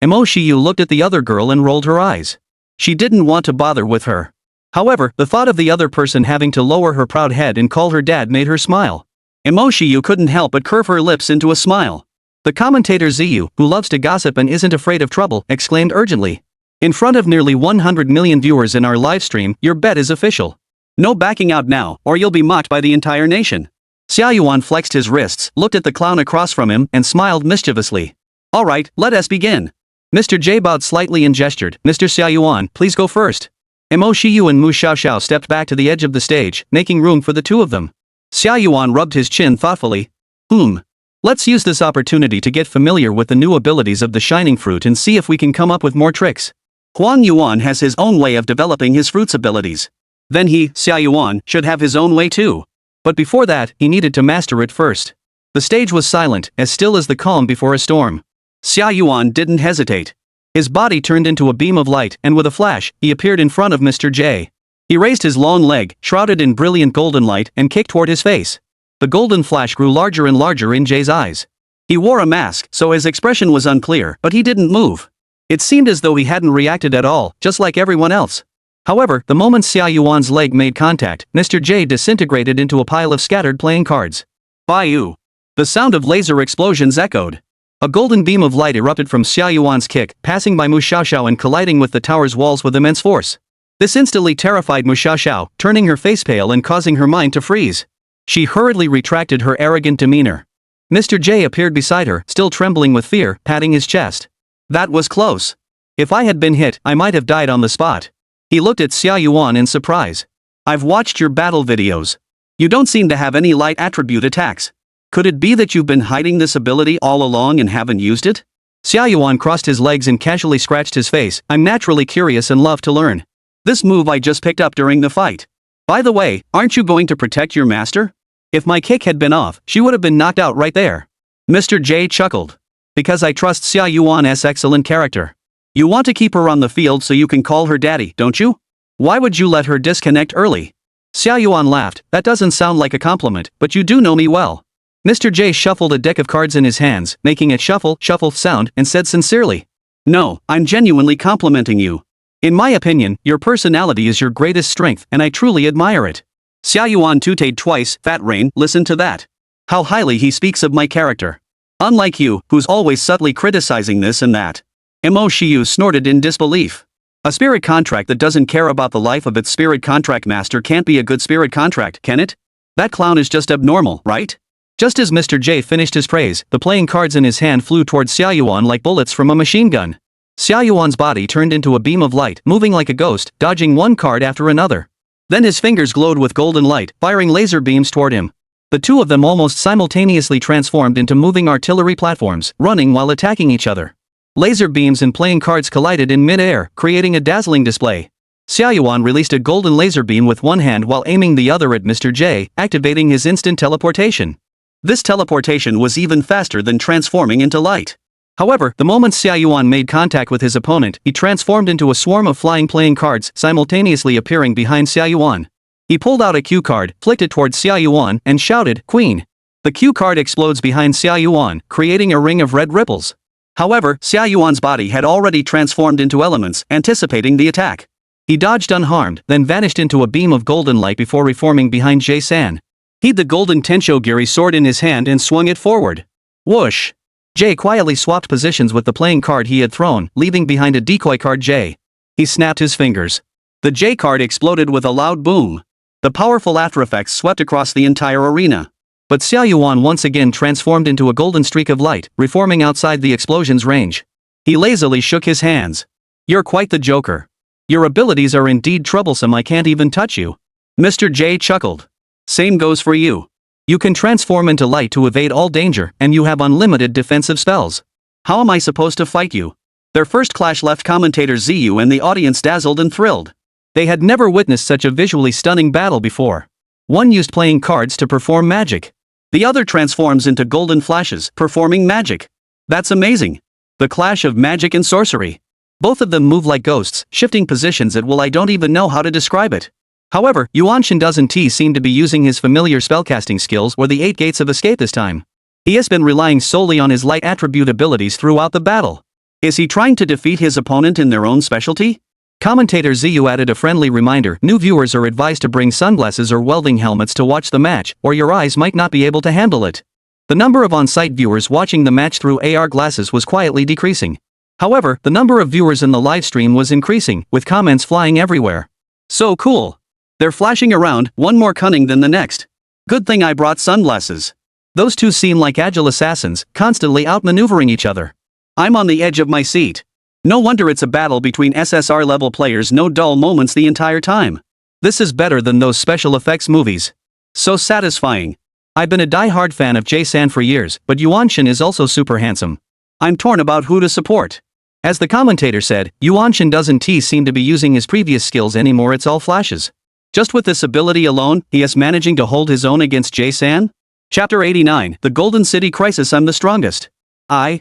S1: Mo Shiyu looked at the other girl and rolled her eyes. She didn't want to bother with her. However, the thought of the other person having to lower her proud head and call her dad made her smile. Mo Shiyu couldn't help but curve her lips into a smile. The commentator Ziyu, who loves to gossip and isn't afraid of trouble, exclaimed urgently. In front of nearly 100 million viewers in our livestream, your bet is official. No backing out now, or you'll be mocked by the entire nation. Xia Yuan flexed his wrists, looked at the clown across from him, and smiled mischievously. Alright, let us begin. Mr. J bowed slightly and gestured. Mr. Xia Yuan, please go first. Mo Shiyu and Mu Xiaoxiao stepped back to the edge of the stage, making room for the two of them. Xia Yuan rubbed his chin thoughtfully. Let's use this opportunity to get familiar with the new abilities of the Shining Fruit and see if we can come up with more tricks. Huang Yuan has his own way of developing his fruit's abilities. Then he, Xia Yuan, should have his own way too. But before that, he needed to master it first. The stage was silent, as still as the calm before a storm. Xia Yuan didn't hesitate. His body turned into a beam of light, and with a flash, he appeared in front of Mr. J. He raised his long leg, shrouded in brilliant golden light, and kicked toward his face. The golden flash grew larger and larger in Jay's eyes. He wore a mask, so his expression was unclear, but he didn't move. It seemed as though he hadn't reacted at all, just like everyone else. However, the moment Xia Yuan's leg made contact, Mr. J disintegrated into a pile of scattered playing cards. Baiyu. The sound of laser explosions echoed. A golden beam of light erupted from Xia Yuan's kick, passing by Mu Xiaoxiao and colliding with the tower's walls with immense force. This instantly terrified Mu Xiaoxiao, turning her face pale and causing her mind to freeze. She hurriedly retracted her arrogant demeanor. Mr. J appeared beside her, still trembling with fear, patting his chest. That was close. If I had been hit, I might have died on the spot. He looked at Xia Yuan in surprise. I've watched your battle videos. You don't seem to have any light attribute attacks. Could it be that you've been hiding this ability all along and haven't used it? Xia Yuan crossed his legs and casually scratched his face. I'm naturally curious and love to learn. This move I just picked up during the fight. By the way, aren't you going to protect your master? If my kick had been off, she would have been knocked out right there. Mr. J chuckled. Because I trust Xia Yuan's excellent character. You want to keep her on the field so you can call her daddy, don't you? Why would you let her disconnect early? Xia Yuan laughed. That doesn't sound like a compliment, but you do know me well. Mr. J shuffled a deck of cards in his hands, making it shuffle sound, and said sincerely. No, I'm genuinely complimenting you. In my opinion, your personality is your greatest strength, and I truly admire it. Xia Yuan tooted twice. Fat Rain, listen to that. How highly he speaks of my character. Unlike you, who's always subtly criticizing this and that. Mo Shiyu snorted in disbelief. A spirit contract that doesn't care about the life of its spirit contract master can't be a good spirit contract, can it? That clown is just abnormal, right? Just as Mr. J finished his praise, the playing cards in his hand flew towards Xia Yuan like bullets from a machine gun. Xia Yuan's body turned into a beam of light, moving like a ghost, dodging one card after another. Then his fingers glowed with golden light, firing laser beams toward him. The two of them almost simultaneously transformed into moving artillery platforms, running while attacking each other. Laser beams and playing cards collided in mid-air, creating a dazzling display. Xia Yuan released a golden laser beam with one hand while aiming the other at Mr. J, activating his instant teleportation. This teleportation was even faster than transforming into light. However, the moment Xia Yuan made contact with his opponent, he transformed into a swarm of flying playing cards, simultaneously appearing behind Xia Yuan. He pulled out a cue card, flicked it towards Xia Yuan, and shouted, "Queen." The cue card explodes behind Xia Yuan, creating a ring of red ripples. However, Xia Yuan's body had already transformed into elements, anticipating the attack. He dodged unharmed, then vanished into a beam of golden light before reforming behind Jay-san. He had the golden Tenshogiri sword in his hand and swung it forward. Whoosh! Jay quietly swapped positions with the playing card he had thrown, leaving behind a decoy card J. He snapped his fingers. The J card exploded with a loud boom. The powerful aftereffects swept across the entire arena. But Xia Yuan once again transformed into a golden streak of light, reforming outside the explosion's range. He lazily shook his hands. "You're quite the joker. Your abilities are indeed troublesome, I can't even touch you." Mr. J chuckled. "Same goes for you. You can transform into light to evade all danger, and you have unlimited defensive spells. How am I supposed to fight you?" Their first clash left commentator Ziyu and the audience dazzled and thrilled. They had never witnessed such a visually stunning battle before. One used playing cards to perform magic. The other transforms into golden flashes, performing magic. That's amazing. The clash of magic and sorcery. Both of them move like ghosts, shifting positions at will. I don't even know how to describe it. However, Yuanshin doesn't seem to be using his familiar spellcasting skills or the 8 gates of escape this time. He has been relying solely on his light attribute abilities throughout the battle. Is he trying to defeat his opponent in their own specialty? Commentator Ziyu added a friendly reminder: new viewers are advised to bring sunglasses or welding helmets to watch the match, or your eyes might not be able to handle it. The number of on-site viewers watching the match through AR glasses was quietly decreasing. However, the number of viewers in the live stream was increasing, with comments flying everywhere. "So cool. They're flashing around, one more cunning than the next. Good thing I brought sunglasses. Those two seem like agile assassins, constantly outmaneuvering each other. I'm on the edge of my seat. No wonder it's a battle between SSR level players, no dull moments the entire time. This is better than those special effects movies. So satisfying. I've been a die-hard fan of Jay-san for years, but Yuanshin is also super handsome. I'm torn about who to support." As the commentator said, Yuanshin doesn't seem to be using his previous skills anymore, it's all flashes. Just with this ability alone, he is managing to hold his own against Jay-san? Chapter 89, The Golden City Crisis. I'm the strongest. My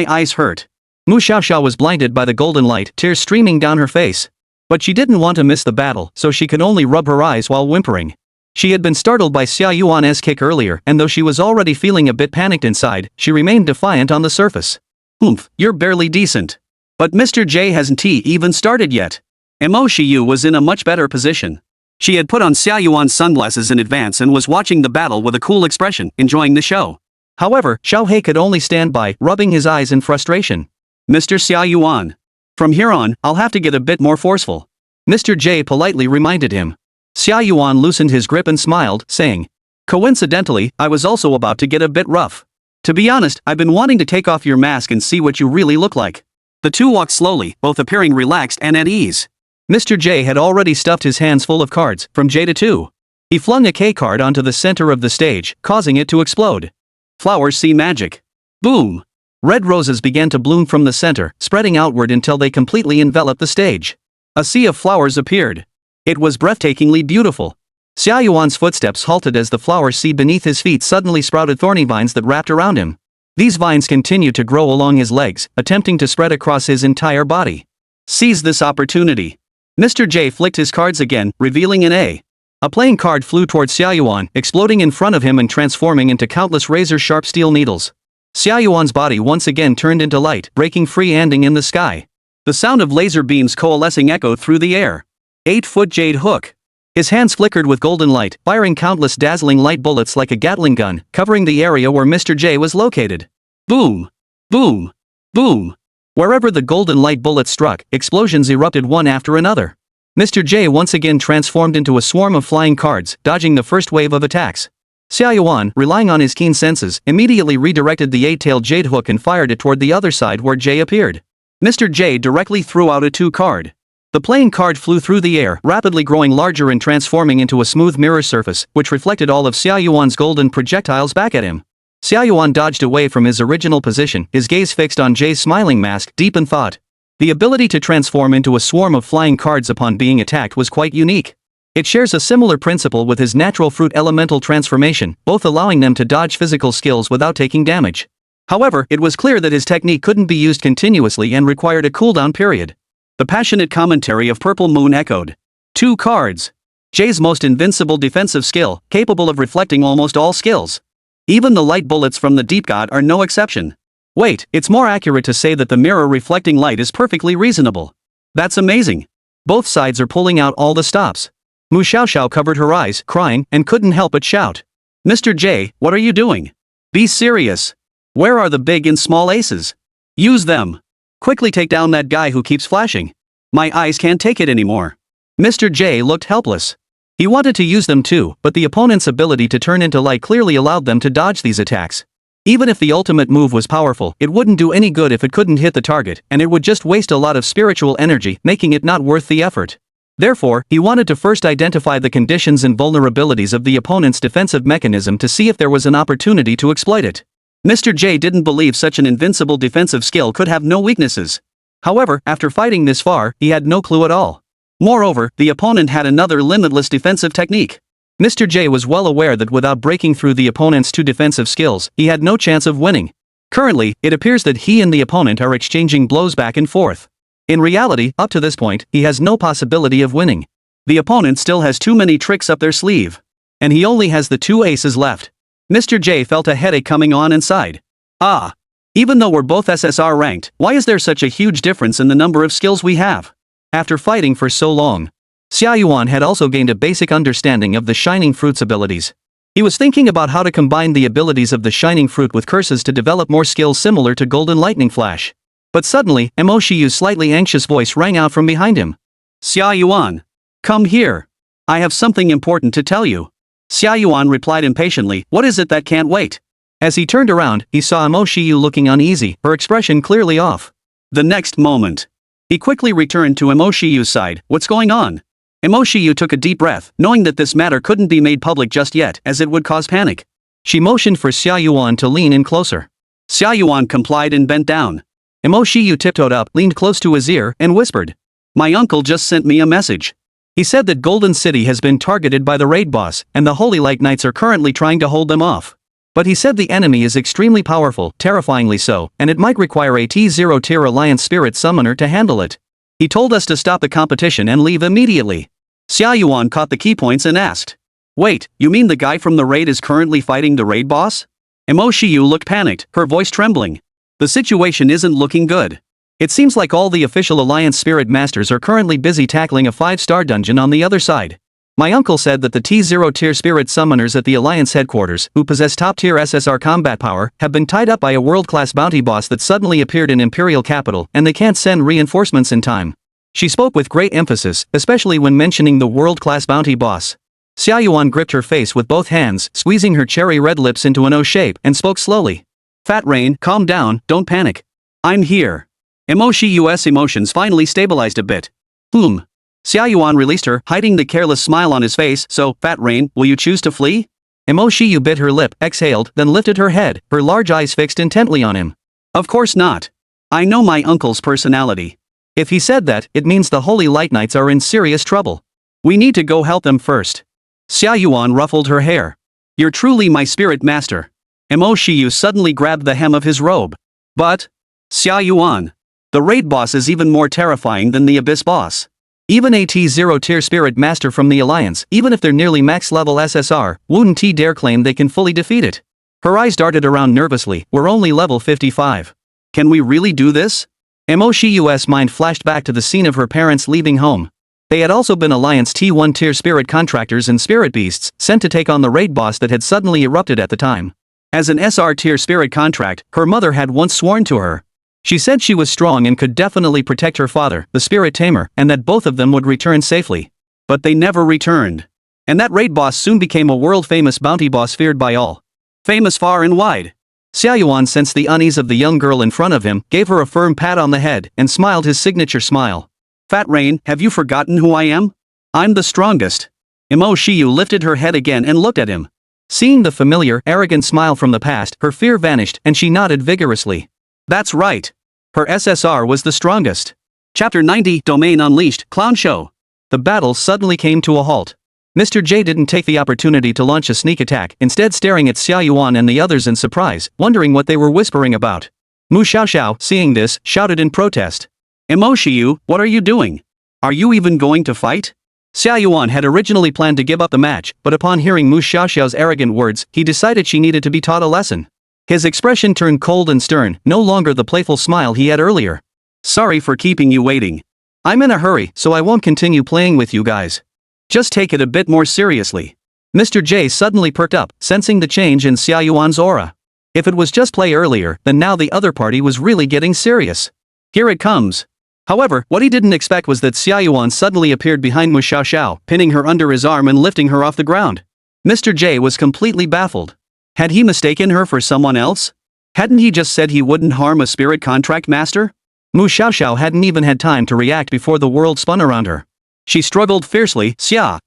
S1: eyes hurt. Mu Xiaoxiao was blinded by the golden light, tears streaming down her face. But she didn't want to miss the battle, so she could only rub her eyes while whimpering. She had been startled by Xia Yuan's kick earlier, and though she was already feeling a bit panicked inside, she remained defiant on the surface. "Oomph, you're barely decent. But Mr. J hasn't even started yet." Mo Shiyu was in a much better position. She had put on Xia Yuan's sunglasses in advance and was watching the battle with a cool expression, enjoying the show. However, Xiao He could only stand by, rubbing his eyes in frustration. "Mr. Xia Yuan. From here on, I'll have to get a bit more forceful," Mr. J politely reminded him. Xia Yuan loosened his grip and smiled, saying, "Coincidentally, I was also about to get a bit rough. To be honest, I've been wanting to take off your mask and see what you really look like." The two walked slowly, both appearing relaxed and at ease. Mr. J had already stuffed his hands full of cards, from J to 2. He flung a K card onto the center of the stage, causing it to explode. Flowers see magic. Boom! Red roses began to bloom from the center, spreading outward until they completely enveloped the stage. A sea of flowers appeared. It was breathtakingly beautiful. Xia Yuan's footsteps halted as the flower seed beneath his feet suddenly sprouted thorny vines that wrapped around him. These vines continued to grow along his legs, attempting to spread across his entire body. Seize this opportunity. Mr. J flicked his cards again, revealing an A. A playing card flew towards Xia Yuan, exploding in front of him and transforming into countless razor-sharp steel needles. Xia Yuan's body once again turned into light, breaking free, ending in the sky. The sound of laser beams coalescing echoed through the air. 8-foot jade hook. His hands flickered with golden light, firing countless dazzling light bullets like a Gatling gun, covering the area where Mr. J was located. Boom! Boom! Boom! Wherever the golden light bullets struck, explosions erupted one after another. Mr. J once again transformed into a swarm of flying cards, dodging the first wave of attacks. Xia Yuan, relying on his keen senses, immediately redirected the 8-tailed jade hook and fired it toward the other side where J appeared. Mr. J directly threw out a 2 card. The playing card flew through the air, rapidly growing larger and transforming into a smooth mirror surface, which reflected all of Xia Yuan's golden projectiles back at him. Xia Yuan dodged away from his original position, his gaze fixed on Jay's smiling mask, deep in thought. The ability to transform into a swarm of flying cards upon being attacked was quite unique. It shares a similar principle with his natural fruit elemental transformation, both allowing them to dodge physical skills without taking damage. However, it was clear that his technique couldn't be used continuously and required a cooldown period. The passionate commentary of Purple Moon echoed. 2 cards. Jay's most invincible defensive skill, capable of reflecting almost all skills. Even the light bullets from the Deep God are no exception. Wait, it's more accurate to say that the mirror reflecting light is perfectly reasonable. That's amazing. Both sides are pulling out all the stops. Mu Xiaoxiao covered her eyes, crying, and couldn't help but shout. Mr. J, what are you doing? Be serious. Where are the big and small aces? Use them. Quickly take down that guy who keeps flashing. My eyes can't take it anymore. Mr. J looked helpless. He wanted to use them too, but the opponent's ability to turn into light clearly allowed them to dodge these attacks. Even if the ultimate move was powerful, it wouldn't do any good if it couldn't hit the target, and it would just waste a lot of spiritual energy, making it not worth the effort. Therefore, he wanted to first identify the conditions and vulnerabilities of the opponent's defensive mechanism to see if there was an opportunity to exploit it. Mr. J didn't believe such an invincible defensive skill could have no weaknesses. However, after fighting this far, he had no clue at all. Moreover, the opponent had another limitless defensive technique. Mr. J was well aware that without breaking through the opponent's 2 defensive skills, he had no chance of winning. Currently, it appears that he and the opponent are exchanging blows back and forth. In reality, up to this point, he has no possibility of winning. The opponent still has too many tricks up their sleeve. And he only has the 2 aces left. Mr. J felt a headache coming on inside. Ah! Even though we're both SSR ranked, why is there such a huge difference in the number of skills we have? After fighting for so long, Xia Yuan had also gained a basic understanding of the Shining Fruit's abilities. He was thinking about how to combine the abilities of the Shining Fruit with curses to develop more skills similar to Golden Lightning Flash. But suddenly, Mo Shiyu's slightly anxious voice rang out from behind him. Xia Yuan! Come here! I have something important to tell you. Xia Yuan replied impatiently, what is it that can't wait? As he turned around, he saw Mo Shiyu looking uneasy, her expression clearly off. The next moment, he quickly returned to Mo Shiyu's side. What's going on? Mo Shiyu took a deep breath, knowing that this matter couldn't be made public just yet, as it would cause panic. She motioned for Xia Yuan to lean in closer. Xia Yuan complied and bent down. Mo Shiyu tiptoed up, leaned close to his ear, and whispered. My uncle just sent me a message. He said that Golden City has been targeted by the raid boss, and the Holy Light Knights are currently trying to hold them off. But he said the enemy is extremely powerful, terrifyingly so, and it might require a T0 tier Alliance Spirit Summoner to handle it. He told us to stop the competition and leave immediately. Xia Yuan caught the key points and asked. Wait, you mean the guy from the raid is currently fighting the raid boss? Mo Shiyu looked panicked, her voice trembling. The situation isn't looking good. It seems like all the official Alliance Spirit Masters are currently busy tackling a 5-star dungeon on the other side. My uncle said that the T0 tier Spirit Summoners at the Alliance headquarters, who possess top-tier SSR combat power, have been tied up by a world-class bounty boss that suddenly appeared in Imperial Capital, and they can't send reinforcements in time. She spoke with great emphasis, especially when mentioning the world-class bounty boss. Xia Yuan gripped her face with both hands, squeezing her cherry-red lips into an O shape, and spoke slowly. Fat Rain, calm down, don't panic. I'm here. Mo Shiyu's emotions finally stabilized a bit. Xia Yuan released her, hiding the careless smile on his face. So, Fat Rain, will you choose to flee? Mo Shiyu bit her lip, exhaled, then lifted her head, her large eyes fixed intently on him. Of course not. I know my uncle's personality. If he said that, it means the Holy Light Knights are in serious trouble. We need to go help them first. Xia Yuan ruffled her hair. You're truly my spirit master. Mo Shiyu suddenly grabbed the hem of his robe. But, Xia Yuan, the raid boss is even more terrifying than the Abyss boss. Even a T0 tier Spirit Master from the Alliance, even if they're nearly max level SSR, wouldn't dare claim they can fully defeat it. Her eyes darted around nervously. We're only level 55. Can we really do this? Mo Shiyu's mind flashed back to the scene of her parents leaving home. They had also been Alliance T1 tier Spirit Contractors and Spirit Beasts, sent to take on the raid boss that had suddenly erupted at the time. As an SR tier Spirit Contract, her mother had once sworn to her. She said she was strong and could definitely protect her father, the Spirit Tamer, and that both of them would return safely. But they never returned. And that raid boss soon became a world-famous bounty boss feared by all. Famous far and wide. Xia Yuan sensed the unease of the young girl in front of him, gave her a firm pat on the head, and smiled his signature smile. Fat Rain, have you forgotten who I am? I'm the strongest. Mo Shiyu lifted her head again and looked at him. Seeing the familiar, arrogant smile from the past, her fear vanished and she nodded vigorously. That's right. Her SSR was the strongest. Chapter 90, Domain Unleashed, Clown Show. The battle suddenly came to a halt. Mr. J didn't take the opportunity to launch a sneak attack, instead staring at Xia Yuan and the others in surprise, wondering what they were whispering about. Mu Xiaoxiao, seeing this, shouted in protest. Mo Shiyu, what are you doing? Are you even going to fight? Xia Yuan had originally planned to give up the match, but upon hearing Mu Xiaoxiao's arrogant words, he decided she needed to be taught a lesson. His expression turned cold and stern, no longer the playful smile he had earlier. Sorry for keeping you waiting. I'm in a hurry, so I won't continue playing with you guys. Just take it a bit more seriously. Mr. J suddenly perked up, sensing the change in Xia Yuan's aura. If it was just play earlier, then now the other party was really getting serious. Here it comes. However, what he didn't expect was that Xia Yuan suddenly appeared behind Mu Xiaoxiao, pinning her under his arm and lifting her off the ground. Mr. J was completely baffled. Had he mistaken her for someone else? Hadn't he just said he wouldn't harm a spirit contract master? Mu Xiaoxiao hadn't even had time to react before the world spun around her. She struggled fiercely. Xia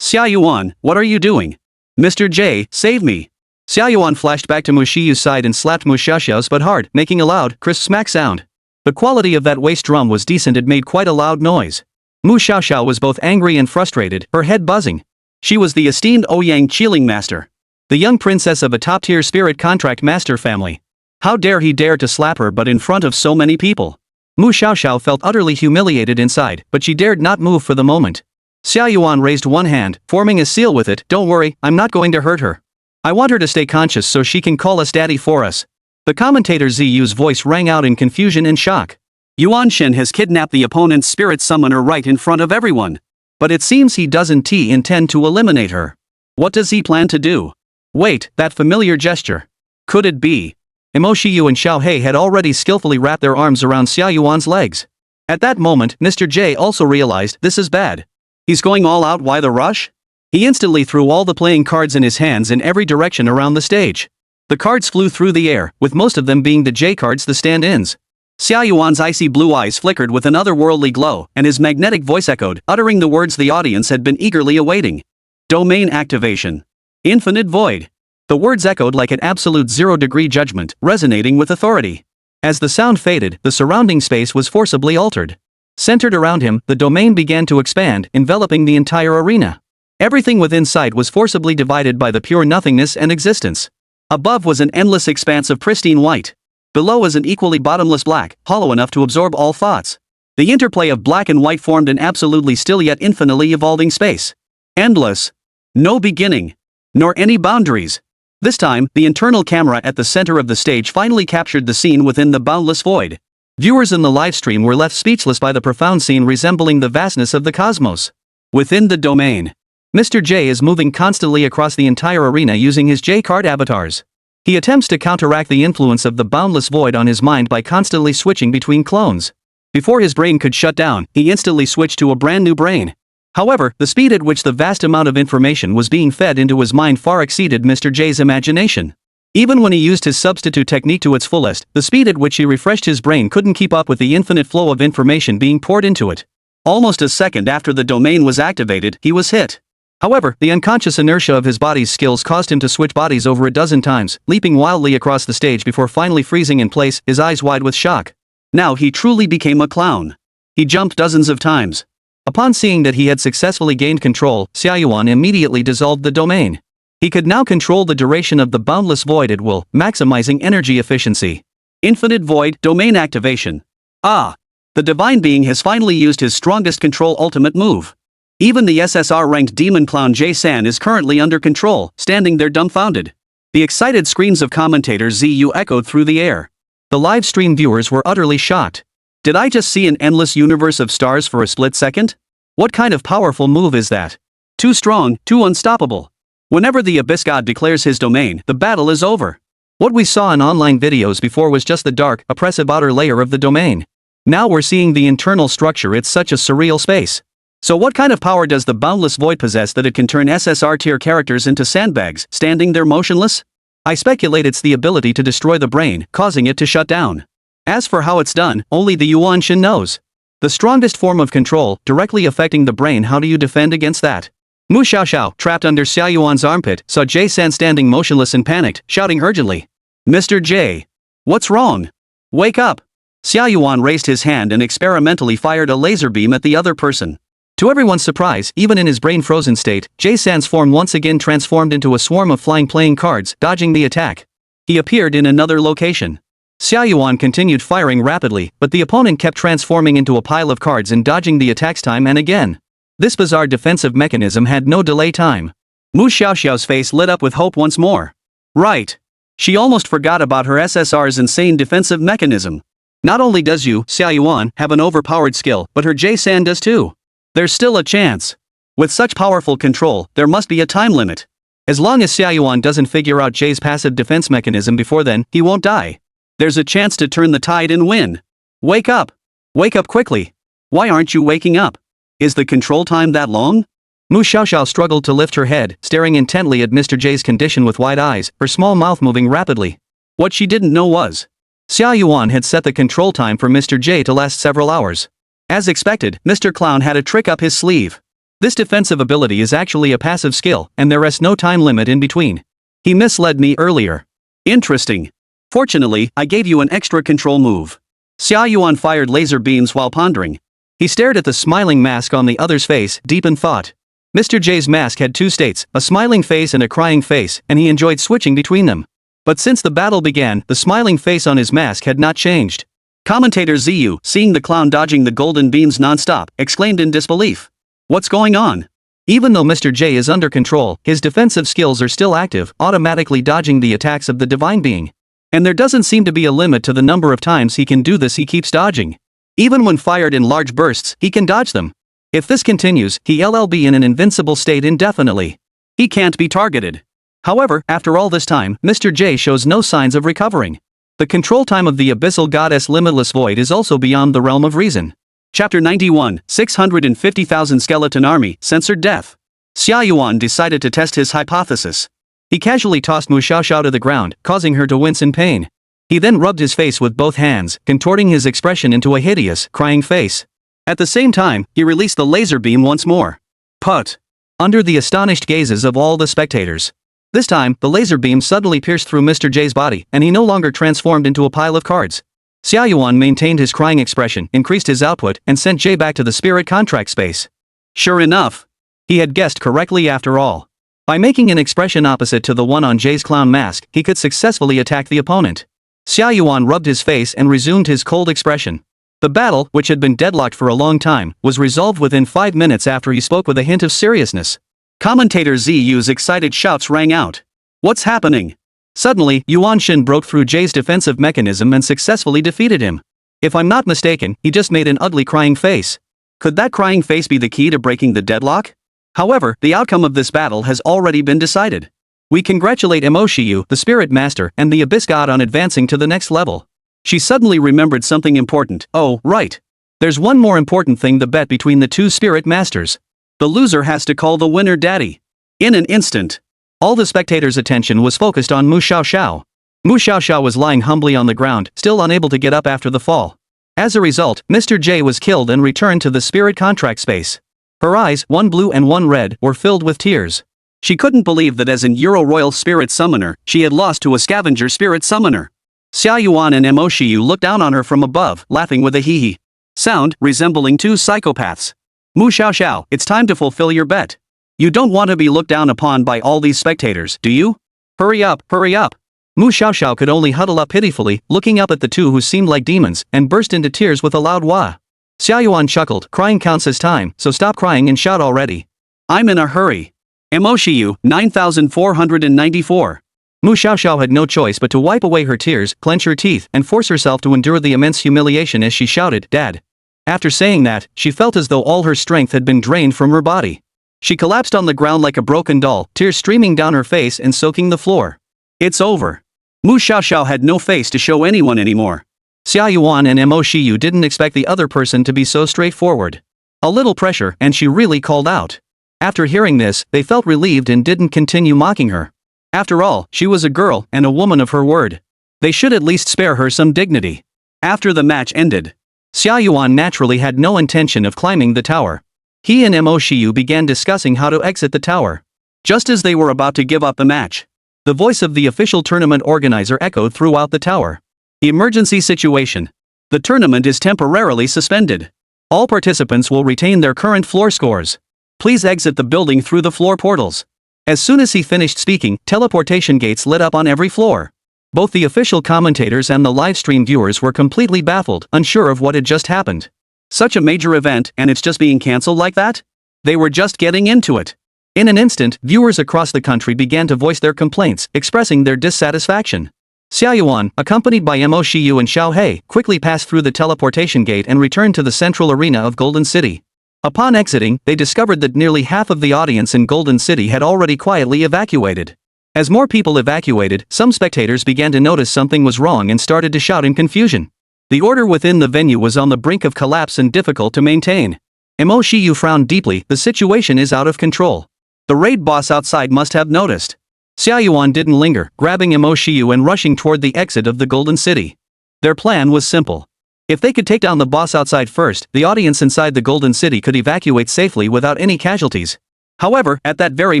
S1: Yuan, what are you doing? Mr. J, save me. Xia Yuan flashed back to Mu Shiyu's side and slapped Mu Xiaoxiao's butt hard, making a loud, crisp smack sound. The quality of that waist drum was decent. It made quite a loud noise. Mu Xiaoxiao was both angry and frustrated, her head buzzing. She was the esteemed Ouyang Qiling master. The young princess of a top-tier spirit contract master family. How dare he dare to slap her but in front of so many people? Mu Xiaoxiao felt utterly humiliated inside, but she dared not move for the moment. Xia Yuan raised one hand, forming a seal with it. Don't worry, I'm not going to hurt her. I want her to stay conscious so she can call us daddy for us. The commentator Ziyu's voice rang out in confusion and shock. Yuan Shen has kidnapped the opponent's spirit summoner right in front of everyone. But it seems he doesn't intend to eliminate her. What does he plan to do? Wait, that familiar gesture. Could it be? Mo Shiyu and Xiao He had already skillfully wrapped their arms around Xia Yuan's legs. At that moment, Mr. J also realized this is bad. He's going all out. Why the rush? He instantly threw all the playing cards in his hands in every direction around the stage. The cards flew through the air, with most of them being the J cards, the stand-ins. Xia Yuan's icy blue eyes flickered with an otherworldly glow, and his magnetic voice echoed, uttering the words the audience had been eagerly awaiting. Domain activation. Infinite void. The words echoed like an absolute 0-degree judgment, resonating with authority. As the sound faded, the surrounding space was forcibly altered. Centered around him, the domain began to expand, enveloping the entire arena. Everything within sight was forcibly divided by the pure nothingness and existence. Above was an endless expanse of pristine white. Below was an equally bottomless black, hollow enough to absorb all thoughts. The interplay of black and white formed an absolutely still yet infinitely evolving space. Endless. No beginning. Nor any boundaries. This time, the internal camera at the center of the stage finally captured the scene within the boundless void. Viewers in the livestream were left speechless by the profound scene resembling the vastness of the cosmos. Within the domain, Mr. J is moving constantly across the entire arena using his J-card avatars. He attempts to counteract the influence of the boundless void on his mind by constantly switching between clones. Before his brain could shut down, he instantly switched to a brand new brain. However, the speed at which the vast amount of information was being fed into his mind far exceeded Mr. J's imagination. Even when he used his substitute technique to its fullest, the speed at which he refreshed his brain couldn't keep up with the infinite flow of information being poured into it. Almost a second after the domain was activated, he was hit. However, the unconscious inertia of his body's skills caused him to switch bodies over a dozen times, leaping wildly across the stage before finally freezing in place, his eyes wide with shock. Now he truly became a clown. He jumped dozens of times. Upon seeing that he had successfully gained control, Xia Yuan immediately dissolved the domain. He could now control the duration of the boundless void at will, maximizing energy efficiency. Infinite void, domain activation. Ah! The divine being has finally used his strongest control ultimate move. Even the SSR-ranked demon clown J-san is currently under control, standing there dumbfounded. The excited screams of commentator Ziyu echoed through the air. The live stream viewers were utterly shocked. Did I just see an endless universe of stars for a split second? What kind of powerful move is that? Too strong, too unstoppable. Whenever the Abyss God declares his domain, the battle is over. What we saw in online videos before was just the dark, oppressive outer layer of the domain. Now we're seeing the internal structure. It's such a surreal space. So what kind of power does the boundless void possess that it can turn SSR-tier characters into sandbags, standing there motionless? I speculate it's the ability to destroy the brain, causing it to shut down. As for how it's done, only the Yuan Shen knows. The strongest form of control, directly affecting the brain. How do you defend against that? Mu Xiaoxiao, trapped under Xia Yuan's armpit, saw Jay-san standing motionless and panicked, shouting urgently. Mr. J. What's wrong? Wake up! Xia Yuan raised his hand and experimentally fired a laser beam at the other person. To everyone's surprise, even in his brain-frozen state, Jay-san's form once again transformed into a swarm of flying playing cards, dodging the attack. He appeared in another location. Xia Yuan continued firing rapidly, but the opponent kept transforming into a pile of cards and dodging the attacks time and again. This bizarre defensive mechanism had no delay time. Mu Xiaoxiao's face lit up with hope once more. Right. She almost forgot about her SSR's insane defensive mechanism. Not only does Xia Yuan, have an overpowered skill, but her Jay-san does too. There's still a chance. With such powerful control, there must be a time limit. As long as Xia Yuan doesn't figure out Jay's passive defense mechanism before then, he won't die. There's a chance to turn the tide and win. Wake up! Wake up quickly! Why aren't you waking up? Is the control time that long? Mu Xiaoxiao struggled to lift her head, staring intently at Mr. J's condition with wide eyes, her small mouth moving rapidly. What she didn't know was, Xia Yuan had set the control time for Mr. J to last several hours. As expected, Mr. Clown had a trick up his sleeve. This defensive ability is actually a passive skill, and there rests no time limit in between. He misled me earlier. Interesting. Fortunately, I gave you an extra control move. Xia Yuan fired laser beams while pondering. He stared at the smiling mask on the other's face, deep in thought. Mr. J's mask had two states, a smiling face and a crying face, and he enjoyed switching between them. But since the battle began, the smiling face on his mask had not changed. Commentator Ziyu, seeing the clown dodging the golden beams non-stop, exclaimed in disbelief. What's going on? Even though Mr. J is under control, his defensive skills are still active, automatically dodging the attacks of the divine being. And there doesn't seem to be a limit to the number of times he can do this. He keeps dodging. Even when fired in large bursts, he can dodge them. If this continues, he'll be in an invincible state indefinitely. He can't be targeted. However, after all this time, Mr. J shows no signs of recovering. The control time of the abyssal goddess Limitless Void is also beyond the realm of reason. Chapter 91, 650,000 Skeleton Army, Censored Death. Xia Yuan decided to test his hypothesis. He casually tossed Mu Xiaoxiao to the ground, causing her to wince in pain. He then rubbed his face with both hands, contorting his expression into a hideous, crying face. At the same time, he released the laser beam once more. Put! Under the astonished gazes of all the spectators. This time, the laser beam suddenly pierced through Mr. J's body, and he no longer transformed into a pile of cards. Xia Yuan maintained his crying expression, increased his output, and sent Jay back to the spirit contract space. Sure enough. He had guessed correctly after all. By making an expression opposite to the one on Jay's clown mask, he could successfully attack the opponent. Xia Yuan rubbed his face and resumed his cold expression. The battle, which had been deadlocked for a long time, was resolved within 5 minutes after he spoke with a hint of seriousness. Commentator Ziyu's excited shouts rang out. What's happening? Suddenly, Yuan Shin broke through Jay's defensive mechanism and successfully defeated him. If I'm not mistaken, he just made an ugly crying face. Could that crying face be the key to breaking the deadlock? However, the outcome of this battle has already been decided. We congratulate Mo Shiyu, the Spirit Master, and the Abyss God on advancing to the next level. She suddenly remembered something important. Oh, right. There's one more important thing: the bet between the two Spirit Masters. The loser has to call the winner daddy. In an instant, all the spectators' attention was focused on Mu Xiaoxiao. Mu Xiaoxiao was lying humbly on the ground, still unable to get up after the fall. As a result, Mr. J was killed and returned to the spirit contract space. Her eyes, one blue and one red, were filled with tears. She couldn't believe that as an Euro Royal Spirit Summoner, she had lost to a Scavenger Spirit Summoner. Xia Yuan and Mo Shiyu looked down on her from above, laughing with a hee-hee sound, resembling two psychopaths. Mu Xiaoxiao, it's time to fulfill your bet. You don't want to be looked down upon by all these spectators, do you? Hurry up, hurry up. Mu Xiaoxiao could only huddle up pitifully, looking up at the two who seemed like demons, and burst into tears with a loud wah. Xia Yuan chuckled, crying counts as time, so stop crying and shout already. I'm in a hurry. Mo Shiyu, 9494. Mu Xiaoxiao had no choice but to wipe away her tears, clench her teeth, and force herself to endure the immense humiliation as she shouted, Dad. After saying that, she felt as though all her strength had been drained from her body. She collapsed on the ground like a broken doll, tears streaming down her face and soaking the floor. It's over. Mu Xiaoxiao had no face to show anyone anymore. Xia Yuan and Mo Shiyu didn't expect the other person to be so straightforward. A little pressure, and she really called out. After hearing this, they felt relieved and didn't continue mocking her. After all, she was a girl and a woman of her word. They should at least spare her some dignity. After the match ended, Xia Yuan naturally had no intention of climbing the tower. He and Mo Shiyu began discussing how to exit the tower. Just as they were about to give up the match, the voice of the official tournament organizer echoed throughout the tower. Emergency situation. The tournament is temporarily suspended. All participants will retain their current floor scores. Please exit the building through the floor portals. As soon as he finished speaking, teleportation gates lit up on every floor. Both the official commentators and the livestream viewers were completely baffled, unsure of what had just happened. Such a major event, and it's just being cancelled like that? They were just getting into it. In an instant, viewers across the country began to voice their complaints, expressing their dissatisfaction. Xia Yuan, accompanied by Mo Shiyu and Xiao He, quickly passed through the teleportation gate and returned to the central arena of Golden City. Upon exiting, they discovered that nearly half of the audience in Golden City had already quietly evacuated. As more people evacuated, some spectators began to notice something was wrong and started to shout in confusion. The order within the venue was on the brink of collapse and difficult to maintain. Mo Shiyu frowned deeply. The situation is out of control. The raid boss outside must have noticed. Xia Yuan didn't linger, grabbing Mo Shiyu and rushing toward the exit of the Golden City. Their plan was simple. If they could take down the boss outside first, the audience inside the Golden City could evacuate safely without any casualties. However, at that very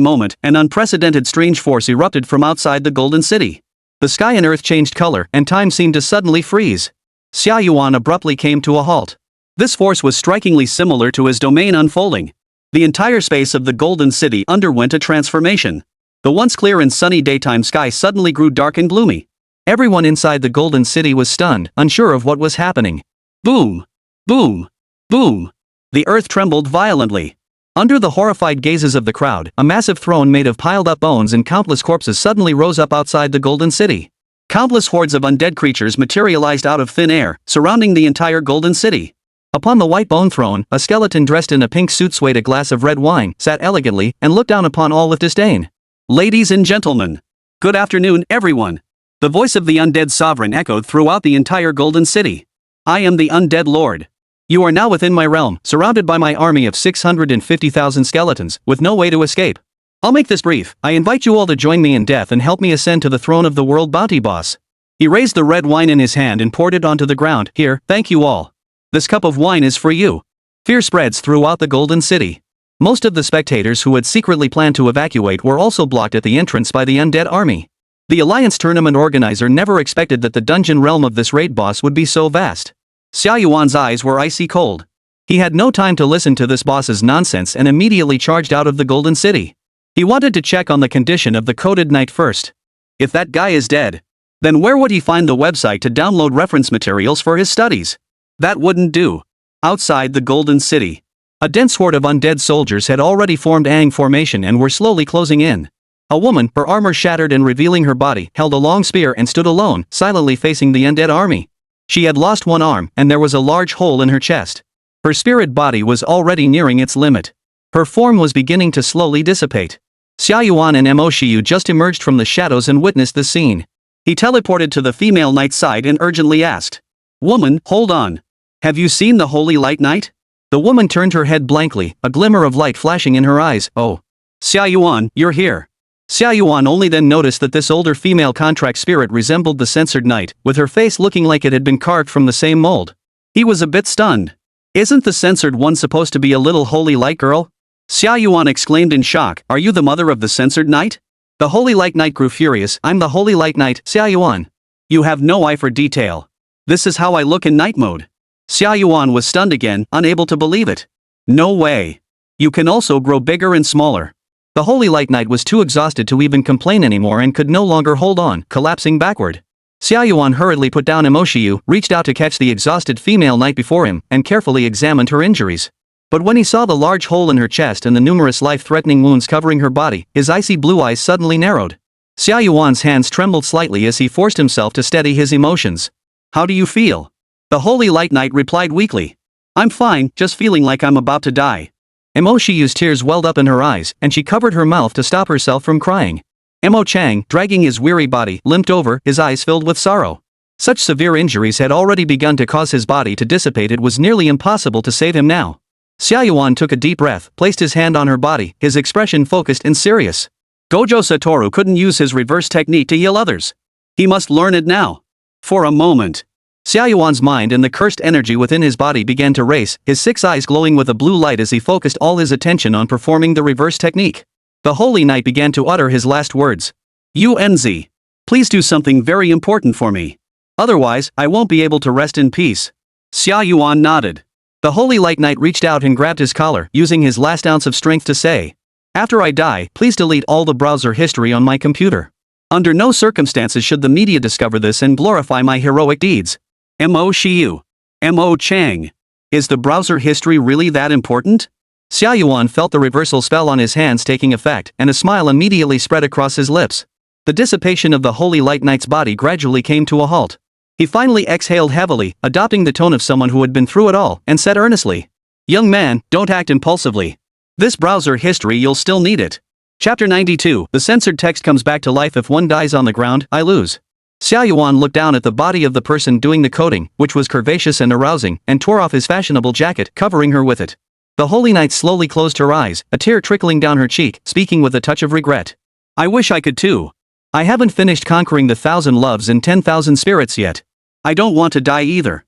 S1: moment, an unprecedented strange force erupted from outside the Golden City. The sky and earth changed color, and time seemed to suddenly freeze. Xia Yuan abruptly came to a halt. This force was strikingly similar to his domain unfolding. The entire space of the Golden City underwent a transformation. The once clear and sunny daytime sky suddenly grew dark and gloomy. Everyone inside the Golden City was stunned, unsure of what was happening. Boom! Boom! Boom! The earth trembled violently. Under the horrified gazes of the crowd, a massive throne made of piled-up bones and countless corpses suddenly rose up outside the Golden City. Countless hordes of undead creatures materialized out of thin air, surrounding the entire Golden City. Upon the white bone throne, a skeleton dressed in a pink suit swayed a glass of red wine, sat elegantly, and looked down upon all with disdain. Ladies and gentlemen. Good afternoon, everyone. The voice of the undead sovereign echoed throughout the entire Golden City. I am the undead lord. You are now within my realm, surrounded by my army of 650,000 skeletons, with no way to escape. I'll make this brief. I invite you all to join me in death and help me ascend to the throne of the world bounty boss. He raised the red wine in his hand and poured it onto the ground. Here, thank you all. This cup of wine is for you. Fear spreads throughout the Golden City. Most of the spectators who had secretly planned to evacuate were also blocked at the entrance by the undead army. The Alliance tournament organizer never expected that the dungeon realm of this raid boss would be so vast. Xia Yuan's eyes were icy cold. He had no time to listen to this boss's nonsense and immediately charged out of the Golden City. He wanted to check on the condition of the coded knight first. If that guy is dead, then where would he find the website to download reference materials for his studies? That wouldn't do. Outside the Golden City, a dense horde of undead soldiers had already formed Aang formation and were slowly closing in. A woman, her armor shattered and revealing her body, held a long spear and stood alone, silently facing the undead army. She had lost one arm, and there was a large hole in her chest. Her spirit body was already nearing its limit. Her form was beginning to slowly dissipate. Xia Yuan and Mo Shiyu just emerged from the shadows and witnessed the scene. He teleported to the female knight's side and urgently asked, "Woman, hold on. Have you seen the Holy Light Knight?" The woman turned her head blankly, a glimmer of light flashing in her eyes. "Oh. Xia Yuan, you're here." Xia Yuan only then noticed that this older female contract spirit resembled the censored knight, with her face looking like it had been carved from the same mold. He was a bit stunned. "Isn't the censored one supposed to be a little holy light girl?" Xia Yuan exclaimed in shock, "Are you the mother of the censored knight?" The Holy Light Knight grew furious. "I'm the Holy Light Knight, Xia Yuan. You have no eye for detail. This is how I look in night mode." Xia Yuan was stunned again, unable to believe it. "No way. You can also grow bigger and smaller." The Holy Light Knight was too exhausted to even complain anymore and could no longer hold on, collapsing backward. Xia Yuan hurriedly put down Mo Shiyu, reached out to catch the exhausted female knight before him, and carefully examined her injuries. But when he saw the large hole in her chest and the numerous life-threatening wounds covering her body, his icy blue eyes suddenly narrowed. Xia Yuan's hands trembled slightly as he forced himself to steady his emotions. "How do you feel?" The Holy Light Knight replied weakly. "I'm fine, just feeling like I'm about to die." Mo Shiyu's tears welled up in her eyes, and she covered her mouth to stop herself from crying. Mo Chang, dragging his weary body, limped over, his eyes filled with sorrow. Such severe injuries had already begun to cause his body to dissipate. It was nearly impossible to save him now. Xia Yuan took a deep breath, placed his hand on her body, his expression focused and serious. Gojo Satoru couldn't use his reverse technique to heal others. He must learn it now. For a moment, Xia Yuan's mind and the cursed energy within his body began to race, his 6 eyes glowing with a blue light as he focused all his attention on performing the reverse technique. The Holy Knight began to utter his last words. "Unz. Please do something very important for me. Otherwise, I won't be able to rest in peace." Xia Yuan nodded. The Holy Light Knight reached out and grabbed his collar, using his last ounce of strength to say, "After I die, please delete all the browser history on my computer. Under no circumstances should the media discover this and glorify my heroic deeds. Mo Shiyu. Mo Chang. Is the browser history really that important?" Xia Yuan felt the reversal spell on his hands taking effect, and a smile immediately spread across his lips. The dissipation of the Holy Light Knight's body gradually came to a halt. He finally exhaled heavily, adopting the tone of someone who had been through it all, and said earnestly, "Young man, don't act impulsively. This browser history, you'll still need it." Chapter 92, the censored text comes back to life. If one dies on the ground, I lose. Xia Yuan looked down at the body of the person doing the coding, which was curvaceous and arousing, and tore off his fashionable jacket, covering her with it. The Holy Knight slowly closed her eyes, a tear trickling down her cheek, speaking with a touch of regret. "I wish I could too. I haven't finished conquering the 1,000 loves and 10,000 spirits yet. I don't want to die either.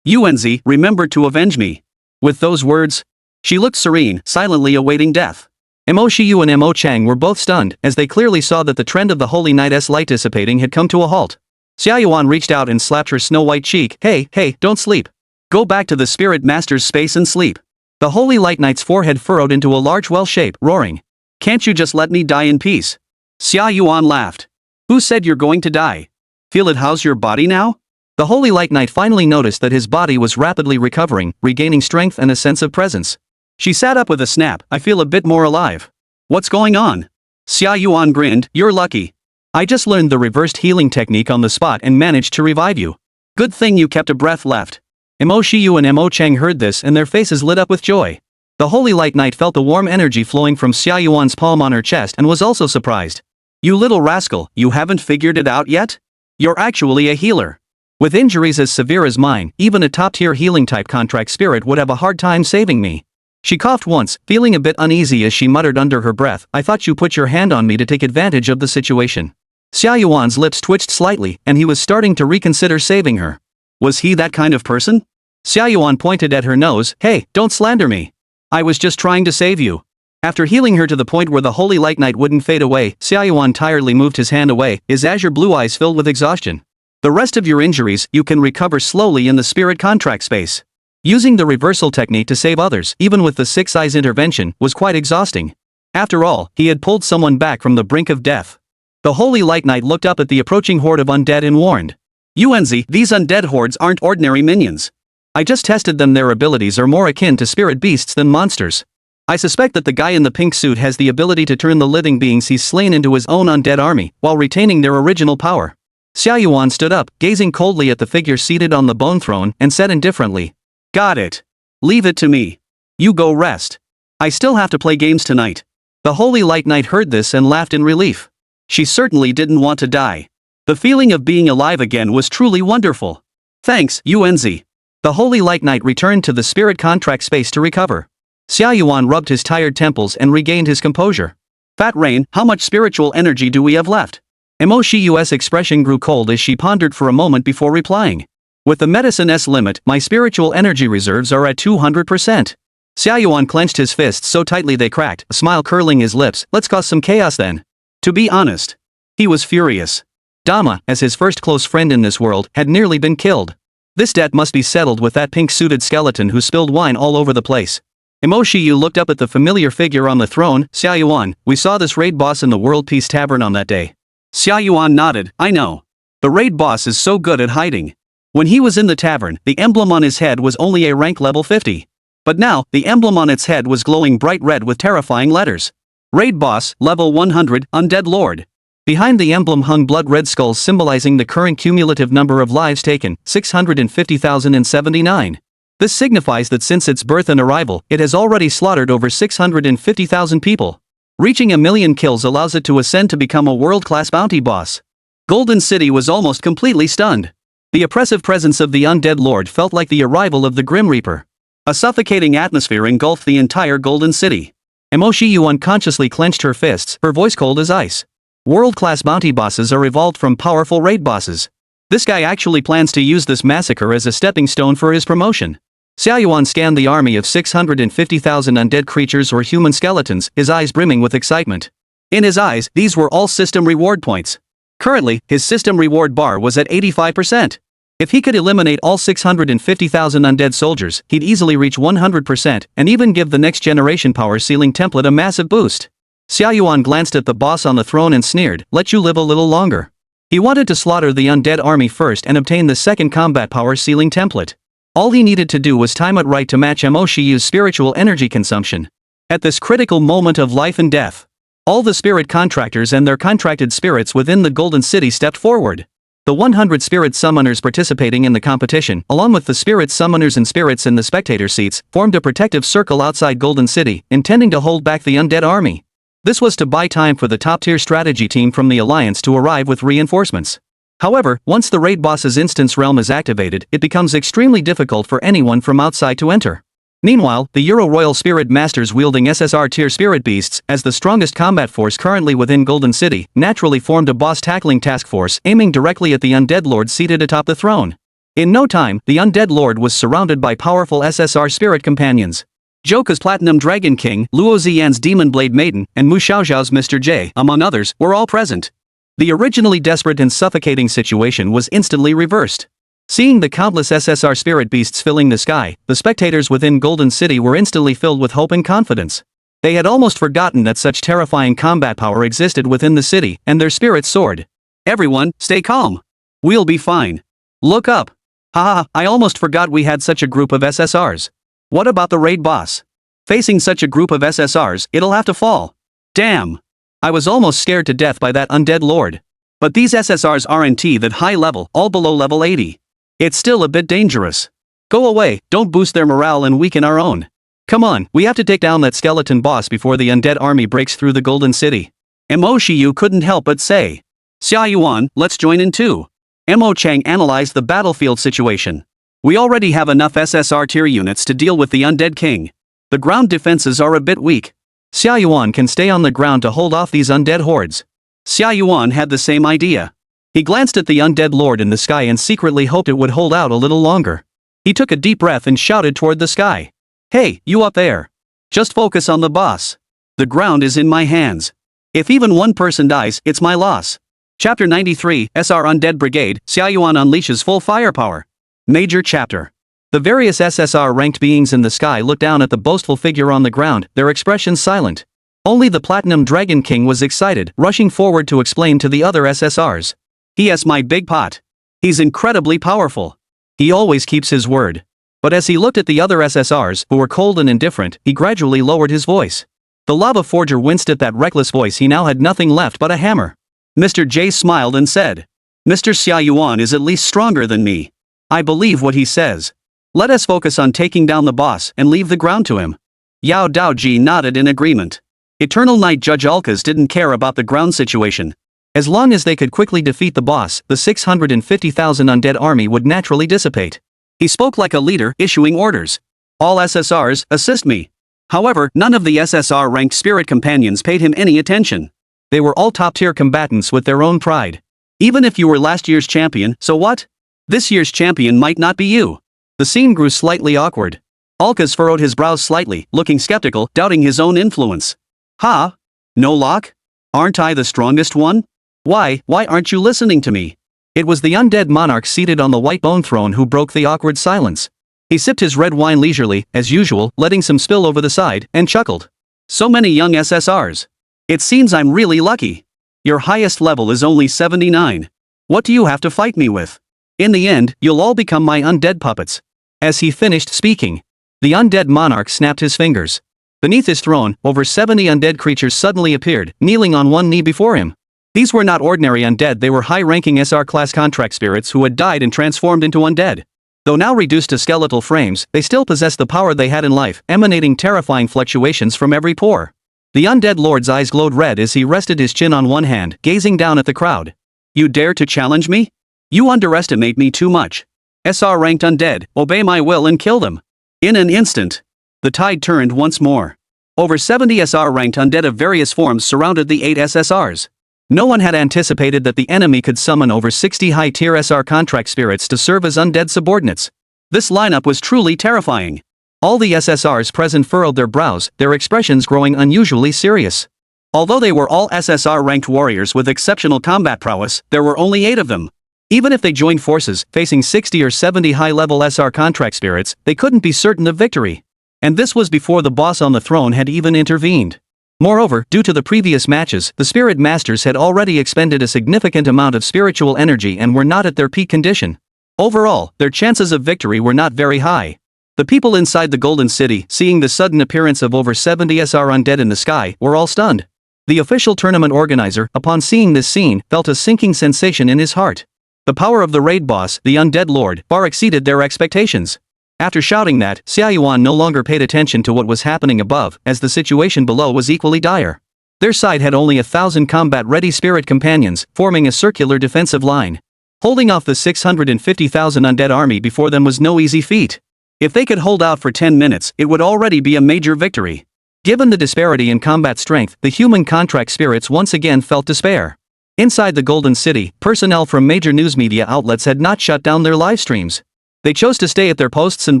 S1: Unz, remember to avenge me." With those words, she looked serene, silently awaiting death. Mo Shiyu and Mo Chang were both stunned, as they clearly saw that the trend of the Holy Knight's light dissipating had come to a halt. Xia Yuan reached out and slapped her snow-white cheek. Hey, don't sleep. Go back to the Spirit Master's space and sleep." The Holy Light Knight's forehead furrowed into a large well shape, roaring, "Can't you just let me die in peace?" Xia Yuan laughed. "Who said you're going to die? Feel it. How's your body now?" The Holy Light Knight finally noticed that his body was rapidly recovering, regaining strength and a sense of presence. She sat up with a snap. "I feel a bit more alive. What's going on?" Xia Yuan grinned. "You're lucky. I just learned the reversed healing technique on the spot and managed to revive you. Good thing you kept a breath left." Mo Shiyu and Mo Chang heard this and their faces lit up with joy. The Holy Light Knight felt the warm energy flowing from Xia Yuan's palm on her chest and was also surprised. "You little rascal, you haven't figured it out yet? You're actually a healer. With injuries as severe as mine, even a top-tier healing type contract spirit would have a hard time saving me." She coughed once, feeling a bit uneasy as she muttered under her breath, "I thought you put your hand on me to take advantage of the situation." Xia Yuan's lips twitched slightly, and he was starting to reconsider saving her. Was he that kind of person? Xia Yuan pointed at her nose. "Hey, don't slander me. I was just trying to save you." After healing her to the point where the Holy Light Knight wouldn't fade away, Xia Yuan tiredly moved his hand away, his azure blue eyes filled with exhaustion. "The rest of your injuries, you can recover slowly in the spirit contract space." Using the reversal technique to save others, even with the 6 eyes intervention, was quite exhausting. After all, he had pulled someone back from the brink of death. The Holy Light Knight looked up at the approaching horde of undead and warned, "Unz, these undead hordes aren't ordinary minions. I just tested them. Their abilities are more akin to spirit beasts than monsters. I suspect that the guy in the pink suit has the ability to turn the living beings he's slain into his own undead army, while retaining their original power." Xia Yuan stood up, gazing coldly at the figure seated on the bone throne, and said indifferently, "Got it. Leave it to me. You go rest. I still have to play games tonight." The Holy Light Knight heard this and laughed in relief. She certainly didn't want to die. The feeling of being alive again was truly wonderful. "Thanks, Unz." The Holy Light Knight returned to the spirit contract space to recover. Xia Yuan rubbed his tired temples and regained his composure. "Fat Rain, how much spiritual energy do we have left?" Mo Shiyu's expression grew cold as she pondered for a moment before replying. "With the medicine's limit, my spiritual energy reserves are at 200%. Xia Yuan clenched his fists so tightly they cracked, a smile curling his lips. "Let's cause some chaos then." To be honest, he was furious. Dama, as his first close friend in this world, had nearly been killed. This debt must be settled with that pink-suited skeleton who spilled wine all over the place. Mo Shiyu looked up at the familiar figure on the throne. "Xia Yuan, we saw this raid boss in the World Peace Tavern on that day." Xia Yuan nodded. "I know. The raid boss is so good at hiding. When he was in the tavern, the emblem on his head was only a rank level 50. But now, the emblem on its head was glowing bright red with terrifying letters. Raid boss, level 100, Undead Lord." Behind the emblem hung blood-red skulls symbolizing the current cumulative number of lives taken, 650,079. This signifies that since its birth and arrival, it has already slaughtered over 650,000 people. Reaching 1,000,000 kills allows it to ascend to become a world-class bounty boss. Golden City was almost completely stunned. The oppressive presence of the Undead Lord felt like the arrival of the Grim Reaper. A suffocating atmosphere engulfed the entire Golden City. Mo Shiyu unconsciously clenched her fists, her voice cold as ice. World-class bounty bosses are evolved from powerful raid bosses. This guy actually plans to use this massacre as a stepping stone for his promotion. Xia Yuan scanned the army of 650,000 undead creatures or human skeletons, his eyes brimming with excitement. In his eyes, these were all system reward points. Currently, his system reward bar was at 85%. If he could eliminate all 650,000 undead soldiers, he'd easily reach 100% and even give the next generation power ceiling template a massive boost. Xia Yuan glanced at the boss on the throne and sneered, "Let you live a little longer." He wanted to slaughter the undead army first and obtain the second combat power ceiling template. All he needed to do was time it right to match Mo Shiyu's spiritual energy consumption. At this critical moment of life and death, all the spirit contractors and their contracted spirits within the Golden City stepped forward. The 100 spirit summoners participating in the competition, along with the spirit summoners and spirits in the spectator seats, formed a protective circle outside Golden City, intending to hold back the undead army. This was to buy time for the top-tier strategy team from the Alliance to arrive with reinforcements. However, once the raid boss's instance realm is activated, it becomes extremely difficult for anyone from outside to enter. Meanwhile, the Euro Royal Spirit Masters wielding SSR-tier spirit beasts, as the strongest combat force currently within Golden City, naturally formed a boss-tackling task force aiming directly at the undead lord seated atop the throne. In no time, the undead lord was surrounded by powerful SSR spirit companions. Joka's Platinum Dragon King, Luo Ziyan's Demon Blade Maiden, and Mu Xiaoxiao's Mr. J, among others, were all present. The originally desperate and suffocating situation was instantly reversed. Seeing the countless SSR spirit beasts filling the sky, the spectators within Golden City were instantly filled with hope and confidence. They had almost forgotten that such terrifying combat power existed within the city, and their spirits soared. "Everyone, stay calm. We'll be fine. Look up. Haha, I almost forgot we had such a group of SSRs. What about the raid boss? Facing such a group of SSRs, it'll have to fall. Damn. I was almost scared to death by that undead lord. But these SSRs aren't that high level, all below level 80. It's still a bit dangerous. Go away, don't boost their morale and weaken our own. Come on, we have to take down that skeleton boss before the undead army breaks through the Golden City." Mo Shiyu couldn't help but say. "Xia Yuan, let's join in too." Mo Chang analyzed the battlefield situation. "We already have enough SSR tier units to deal with the undead king. The ground defenses are a bit weak. Xia Yuan can stay on the ground to hold off these undead hordes." Xia Yuan had the same idea. He glanced at the undead lord in the sky and secretly hoped it would hold out a little longer. He took a deep breath and shouted toward the sky. "Hey, you up there. Just focus on the boss. The ground is in my hands. If even one person dies, it's my loss." Chapter 93, SR Undead Brigade, Xia Yuan unleashes full firepower. Major Chapter. The various SSR-ranked beings in the sky looked down at the boastful figure on the ground, their expressions silent. Only the Platinum Dragon King was excited, rushing forward to explain to the other SSRs. "He has my big pot. He's incredibly powerful. He always keeps his word." But as he looked at the other SSRs, who were cold and indifferent, he gradually lowered his voice. The lava forger winced at that reckless voice. He now had nothing left but a hammer. Mr. J smiled and said, "Mr. Xia Yuan is at least stronger than me. I believe what he says. Let us focus on taking down the boss and leave the ground to him." Yao Daoji nodded in agreement. Eternal Knight Judge Alkas didn't care about the ground situation. As long as they could quickly defeat the boss, the 650,000 undead army would naturally dissipate. He spoke like a leader, issuing orders. "All SSRs, assist me." However, none of the SSR-ranked spirit companions paid him any attention. They were all top-tier combatants with their own pride. Even if you were last year's champion, so what? This year's champion might not be you. The scene grew slightly awkward. Alkas furrowed his brows slightly, looking skeptical, doubting his own influence. "Ha? No luck? Aren't I the strongest one? Why aren't you listening to me?" It was the undead monarch seated on the white bone throne who broke the awkward silence. He sipped his red wine leisurely, as usual, letting some spill over the side, and chuckled. "So many young SSRs. It seems I'm really lucky. Your highest level is only 79. What do you have to fight me with? In the end, you'll all become my undead puppets." As he finished speaking, the undead monarch snapped his fingers. Beneath his throne, over 70 undead creatures suddenly appeared, kneeling on one knee before him. These were not ordinary undead. They were high-ranking SR-class contract spirits who had died and transformed into undead. Though now reduced to skeletal frames, they still possessed the power they had in life, emanating terrifying fluctuations from every pore. The undead lord's eyes glowed red as he rested his chin on one hand, gazing down at the crowd. "You dare to challenge me? You underestimate me too much. SR-ranked undead, obey my will and kill them." In an instant, the tide turned once more. Over 70 SR-ranked undead of various forms surrounded the 8 SSRs. No one had anticipated that the enemy could summon over 60 high-tier SR contract spirits to serve as undead subordinates. This lineup was truly terrifying. All the SSRs present furrowed their brows, their expressions growing unusually serious. Although they were all SSR-ranked warriors with exceptional combat prowess, there were only 8 of them. Even if they joined forces, facing 60 or 70 high-level SR contract spirits, they couldn't be certain of victory. And this was before the boss on the throne had even intervened. Moreover, due to the previous matches, the Spirit Masters had already expended a significant amount of spiritual energy and were not at their peak condition. Overall, their chances of victory were not very high. The people inside the Golden City, seeing the sudden appearance of over 70 SR undead in the sky, were all stunned. The official tournament organizer, upon seeing this scene, felt a sinking sensation in his heart. The power of the raid boss, the Undead Lord, far exceeded their expectations. After shouting that, Xia Yuan no longer paid attention to what was happening above, as the situation below was equally dire. Their side had only 1,000 combat-ready spirit companions, forming a circular defensive line. Holding off the 650,000 undead army before them was no easy feat. If they could hold out for 10 minutes, it would already be a major victory. Given the disparity in combat strength, the human contract spirits once again felt despair. Inside the Golden City, personnel from major news media outlets had not shut down their live streams. They chose to stay at their posts and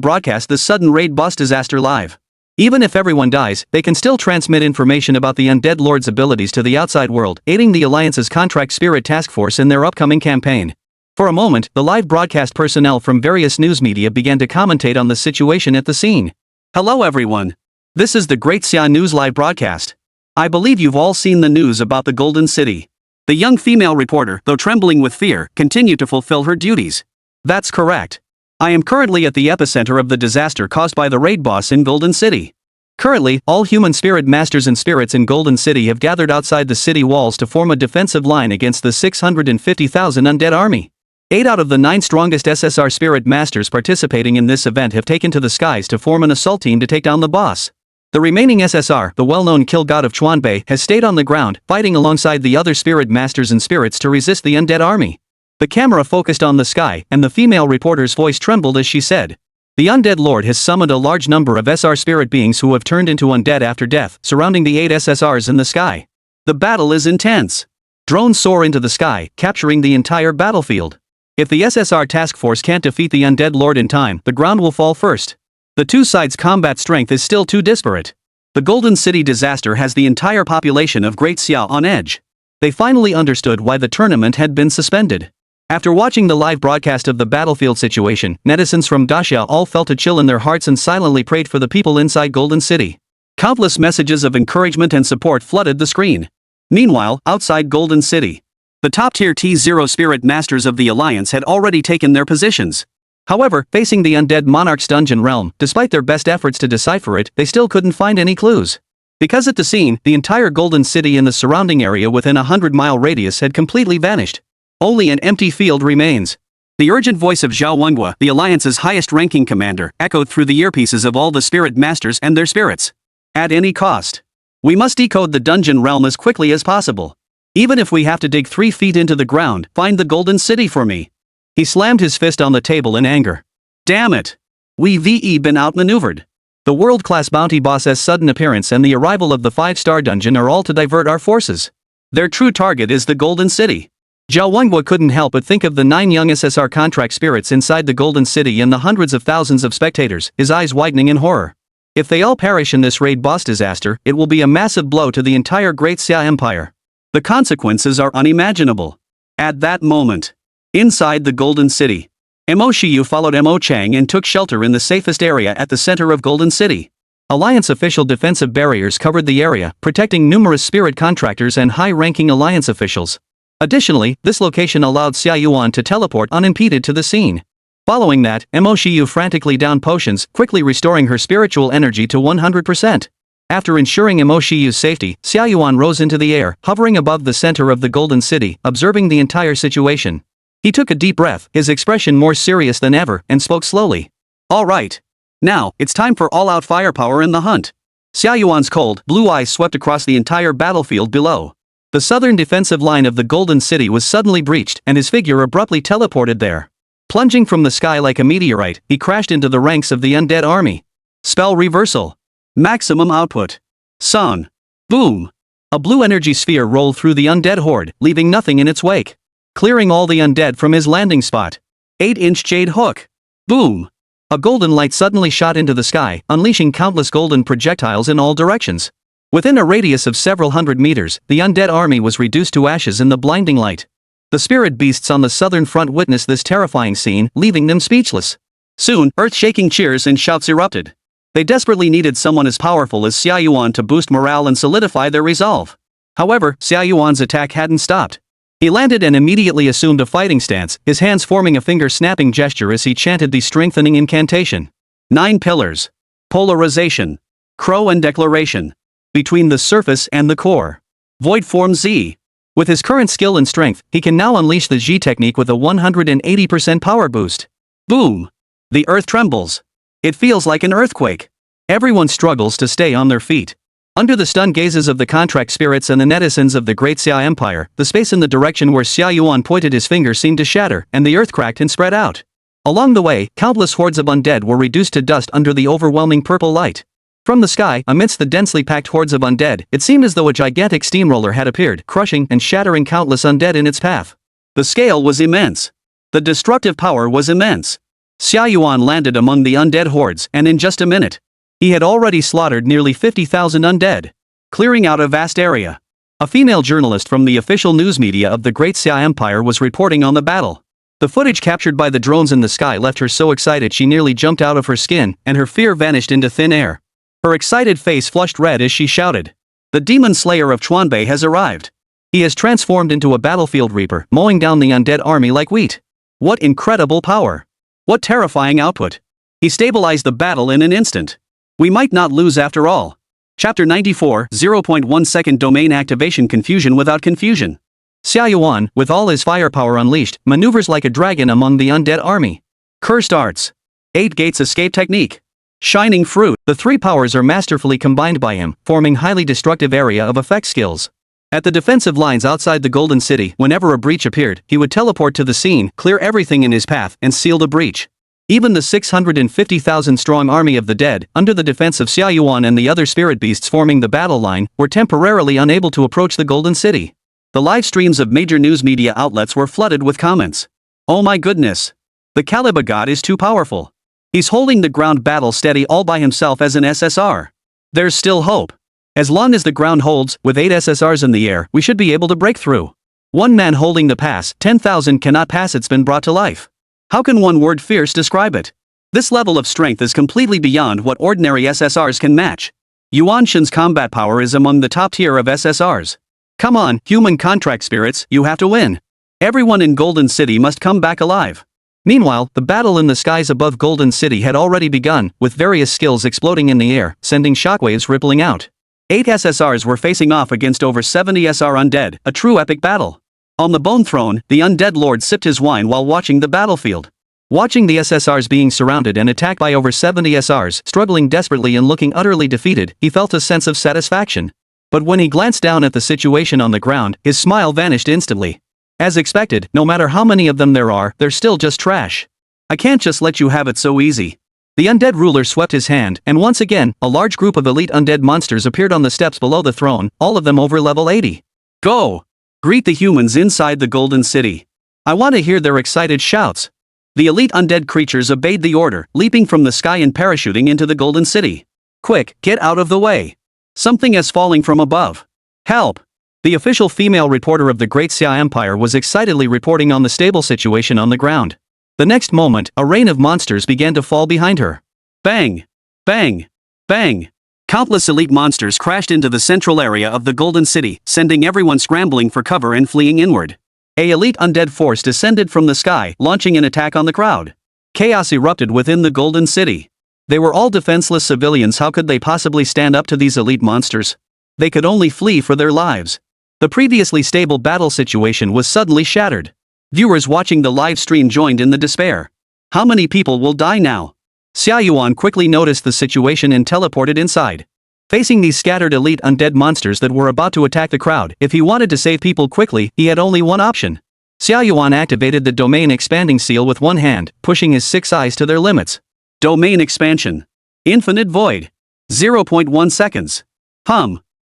S1: broadcast the sudden raid boss disaster live. Even if everyone dies, they can still transmit information about the Undead Lord's abilities to the outside world, aiding the Alliance's Contract Spirit Task Force in their upcoming campaign. For a moment, the live broadcast personnel from various news media began to commentate on the situation at the scene. Hello everyone. This is the Great Xia News live broadcast. I believe you've all seen the news about the Golden City. The young female reporter, though trembling with fear, continued to fulfill her duties. That's correct. I am currently at the epicenter of the disaster caused by the raid boss in Golden City. Currently, all human spirit masters and spirits in Golden City have gathered outside the city walls to form a defensive line against the 650,000 undead army. 8 out of the 9 strongest SSR spirit masters participating in this event have taken to the skies to form an assault team to take down the boss. The remaining SSR, the well-known kill god of Chuanbei, has stayed on the ground, fighting alongside the other spirit masters and spirits to resist the undead army. The camera focused on the sky, and the female reporter's voice trembled as she said, "The Undead Lord has summoned a large number of SR spirit beings who have turned into undead after death, surrounding the 8 SSRs in the sky. The battle is intense. Drones soar into the sky, capturing the entire battlefield. If the SSR task force can't defeat the Undead Lord in time, the ground will fall first. The two sides' combat strength is still too disparate. The Golden City disaster has the entire population of Great Xia on edge." They finally understood why the tournament had been suspended. After watching the live broadcast of the battlefield situation, netizens from Daxia all felt a chill in their hearts and silently prayed for the people inside Golden City. Countless messages of encouragement and support flooded the screen. Meanwhile, outside Golden City, the top-tier T0 spirit masters of the Alliance had already taken their positions. However, facing the Undead Monarch's dungeon realm, despite their best efforts to decipher it, they still couldn't find any clues. Because at the scene, the entire Golden City and the surrounding area within a 100-mile radius had completely vanished. Only an empty field remains. The urgent voice of Zhao Wenhua, the Alliance's highest-ranking commander, echoed through the earpieces of all the spirit masters and their spirits. At any cost, we must decode the dungeon realm as quickly as possible. Even if we have to dig 3 feet into the ground, find the Golden City for me. He slammed his fist on the table in anger. Damn it! We've been outmaneuvered. The world-class bounty boss's sudden appearance and the arrival of the 5-star dungeon are all to divert our forces. Their true target is the Golden City. Zhao Wenhua couldn't help but think of the 9 young SSR contract spirits inside the Golden City and the hundreds of thousands of spectators, his eyes widening in horror. If they all perish in this raid boss disaster, it will be a massive blow to the entire Great Xia Empire. The consequences are unimaginable. At that moment, inside the Golden City, Mo Shiyu followed Mo Chang and took shelter in the safest area at the center of Golden City. Alliance official defensive barriers covered the area, protecting numerous spirit contractors and high-ranking Alliance officials. Additionally, this location allowed Xia Yuan to teleport unimpeded to the scene. Following that, Mo Shiyu frantically downed potions, quickly restoring her spiritual energy to 100%. After ensuring Mo Shiyu's safety, Xia Yuan rose into the air, hovering above the center of the Golden City, observing the entire situation. He took a deep breath, his expression more serious than ever, and spoke slowly. All right. Now, it's time for all-out firepower in the hunt. Xia Yuan's cold, blue eyes swept across the entire battlefield below. The southern defensive line of the Golden City was suddenly breached, and his figure abruptly teleported there. Plunging from the sky like a meteorite, he crashed into the ranks of the undead army. Spell reversal. Maximum output. Son. Boom. A blue energy sphere rolled through the undead horde, leaving nothing in its wake. Clearing all the undead from his landing spot. 8-inch jade hook. Boom! A golden light suddenly shot into the sky, unleashing countless golden projectiles in all directions. Within a radius of several hundred meters, the undead army was reduced to ashes in the blinding light. The spirit beasts on the southern front witnessed this terrifying scene, leaving them speechless. Soon, earth-shaking cheers and shouts erupted. They desperately needed someone as powerful as Xia Yuan to boost morale and solidify their resolve. However, Xia Yuan's attack hadn't stopped. He landed and immediately assumed a fighting stance, his hands forming a finger-snapping gesture as he chanted the strengthening incantation. 9 pillars. Polarization. Crow and declaration. Between the surface and the core. Void form Z. With his current skill and strength, he can now unleash the Z technique with a 180% power boost. Boom! The earth trembles. It feels like an earthquake. Everyone struggles to stay on their feet. Under the stunned gazes of the contract spirits and the netizens of the Great Xia Empire, the space in the direction where Xia Yuan pointed his finger seemed to shatter, and the earth cracked and spread out. Along the way, countless hordes of undead were reduced to dust under the overwhelming purple light. From the sky, amidst the densely packed hordes of undead, it seemed as though a gigantic steamroller had appeared, crushing and shattering countless undead in its path. The scale was immense. The destructive power was immense. Xia Yuan landed among the undead hordes, and in just a minute, he had already slaughtered nearly 50,000 undead, clearing out a vast area. A female journalist from the official news media of the Great Xia Empire was reporting on the battle. The footage captured by the drones in the sky left her so excited she nearly jumped out of her skin, and her fear vanished into thin air. Her excited face flushed red as she shouted. The demon slayer of Chuanbei has arrived. He has transformed into a battlefield reaper, mowing down the undead army like wheat. What incredible power! What terrifying output! He stabilized the battle in an instant. We might not lose after all. Chapter 94, 0.1 second domain activation confusion without confusion. Xia Yuan, with all his firepower unleashed, maneuvers like a dragon among the undead army. Cursed arts. 8 gates escape technique. Shining fruit. The 3 powers are masterfully combined by him, forming highly destructive area of effect skills. At the defensive lines outside the Golden City, whenever a breach appeared, he would teleport to the scene, clear everything in his path, and seal the breach. Even the 650,000-strong army of the dead, under the defense of Xia Yuan and the other spirit beasts forming the battle line, were temporarily unable to approach the Golden City. The live streams of major news media outlets were flooded with comments. Oh my goodness! The Caliba god is too powerful. He's holding the ground battle steady all by himself as an SSR. There's still hope. As long as the ground holds, with 8 SSRs in the air, we should be able to break through. One man holding the pass, 10,000 cannot pass. It's been brought to life. How can one word fierce describe it? This level of strength is completely beyond what ordinary SSRs can match. Yuan Shen's combat power is among the top tier of SSRs. Come on, human contract spirits, you have to win. Everyone in Golden City must come back alive. Meanwhile, the battle in the skies above Golden City had already begun, with various skills exploding in the air, sending shockwaves rippling out. 8 SSRs were facing off against over 70 SR undead, a true epic battle. On the Bone Throne, the undead lord sipped his wine while watching the battlefield. Watching the SSRs being surrounded and attacked by over 70 SRs, struggling desperately and looking utterly defeated, he felt a sense of satisfaction. But when he glanced down at the situation on the ground, his smile vanished instantly. As expected, no matter how many of them there are, they're still just trash. I can't just let you have it so easy. The undead ruler swept his hand, and once again, a large group of elite undead monsters appeared on the steps below the throne, all of them over level 80. Go! Greet the humans inside the Golden City. I want to hear their excited shouts. The elite undead creatures obeyed the order, leaping from the sky and parachuting into the Golden City. Quick, get out of the way. Something is falling from above. Help! The official female reporter of the Great Xia Empire was excitedly reporting on the stable situation on the ground. The next moment, a rain of monsters began to fall behind her. Bang! Bang! Bang! Countless elite monsters crashed into the central area of the Golden City, sending everyone scrambling for cover and fleeing inward. A elite undead force descended from the sky, launching an attack on the crowd. Chaos erupted within the Golden City. They were all defenseless civilians. How could they possibly stand up to these elite monsters? They could only flee for their lives. The previously stable battle situation was suddenly shattered. Viewers watching the live stream joined in the despair. How many people will die now? Xia Yuan quickly noticed the situation and teleported inside. Facing these scattered elite undead monsters that were about to attack the crowd, if he wanted to save people quickly, he had only one option. Xia Yuan activated the domain expanding seal with one hand, pushing his 6 eyes to their limits. Domain expansion. Infinite void. 0.1 seconds.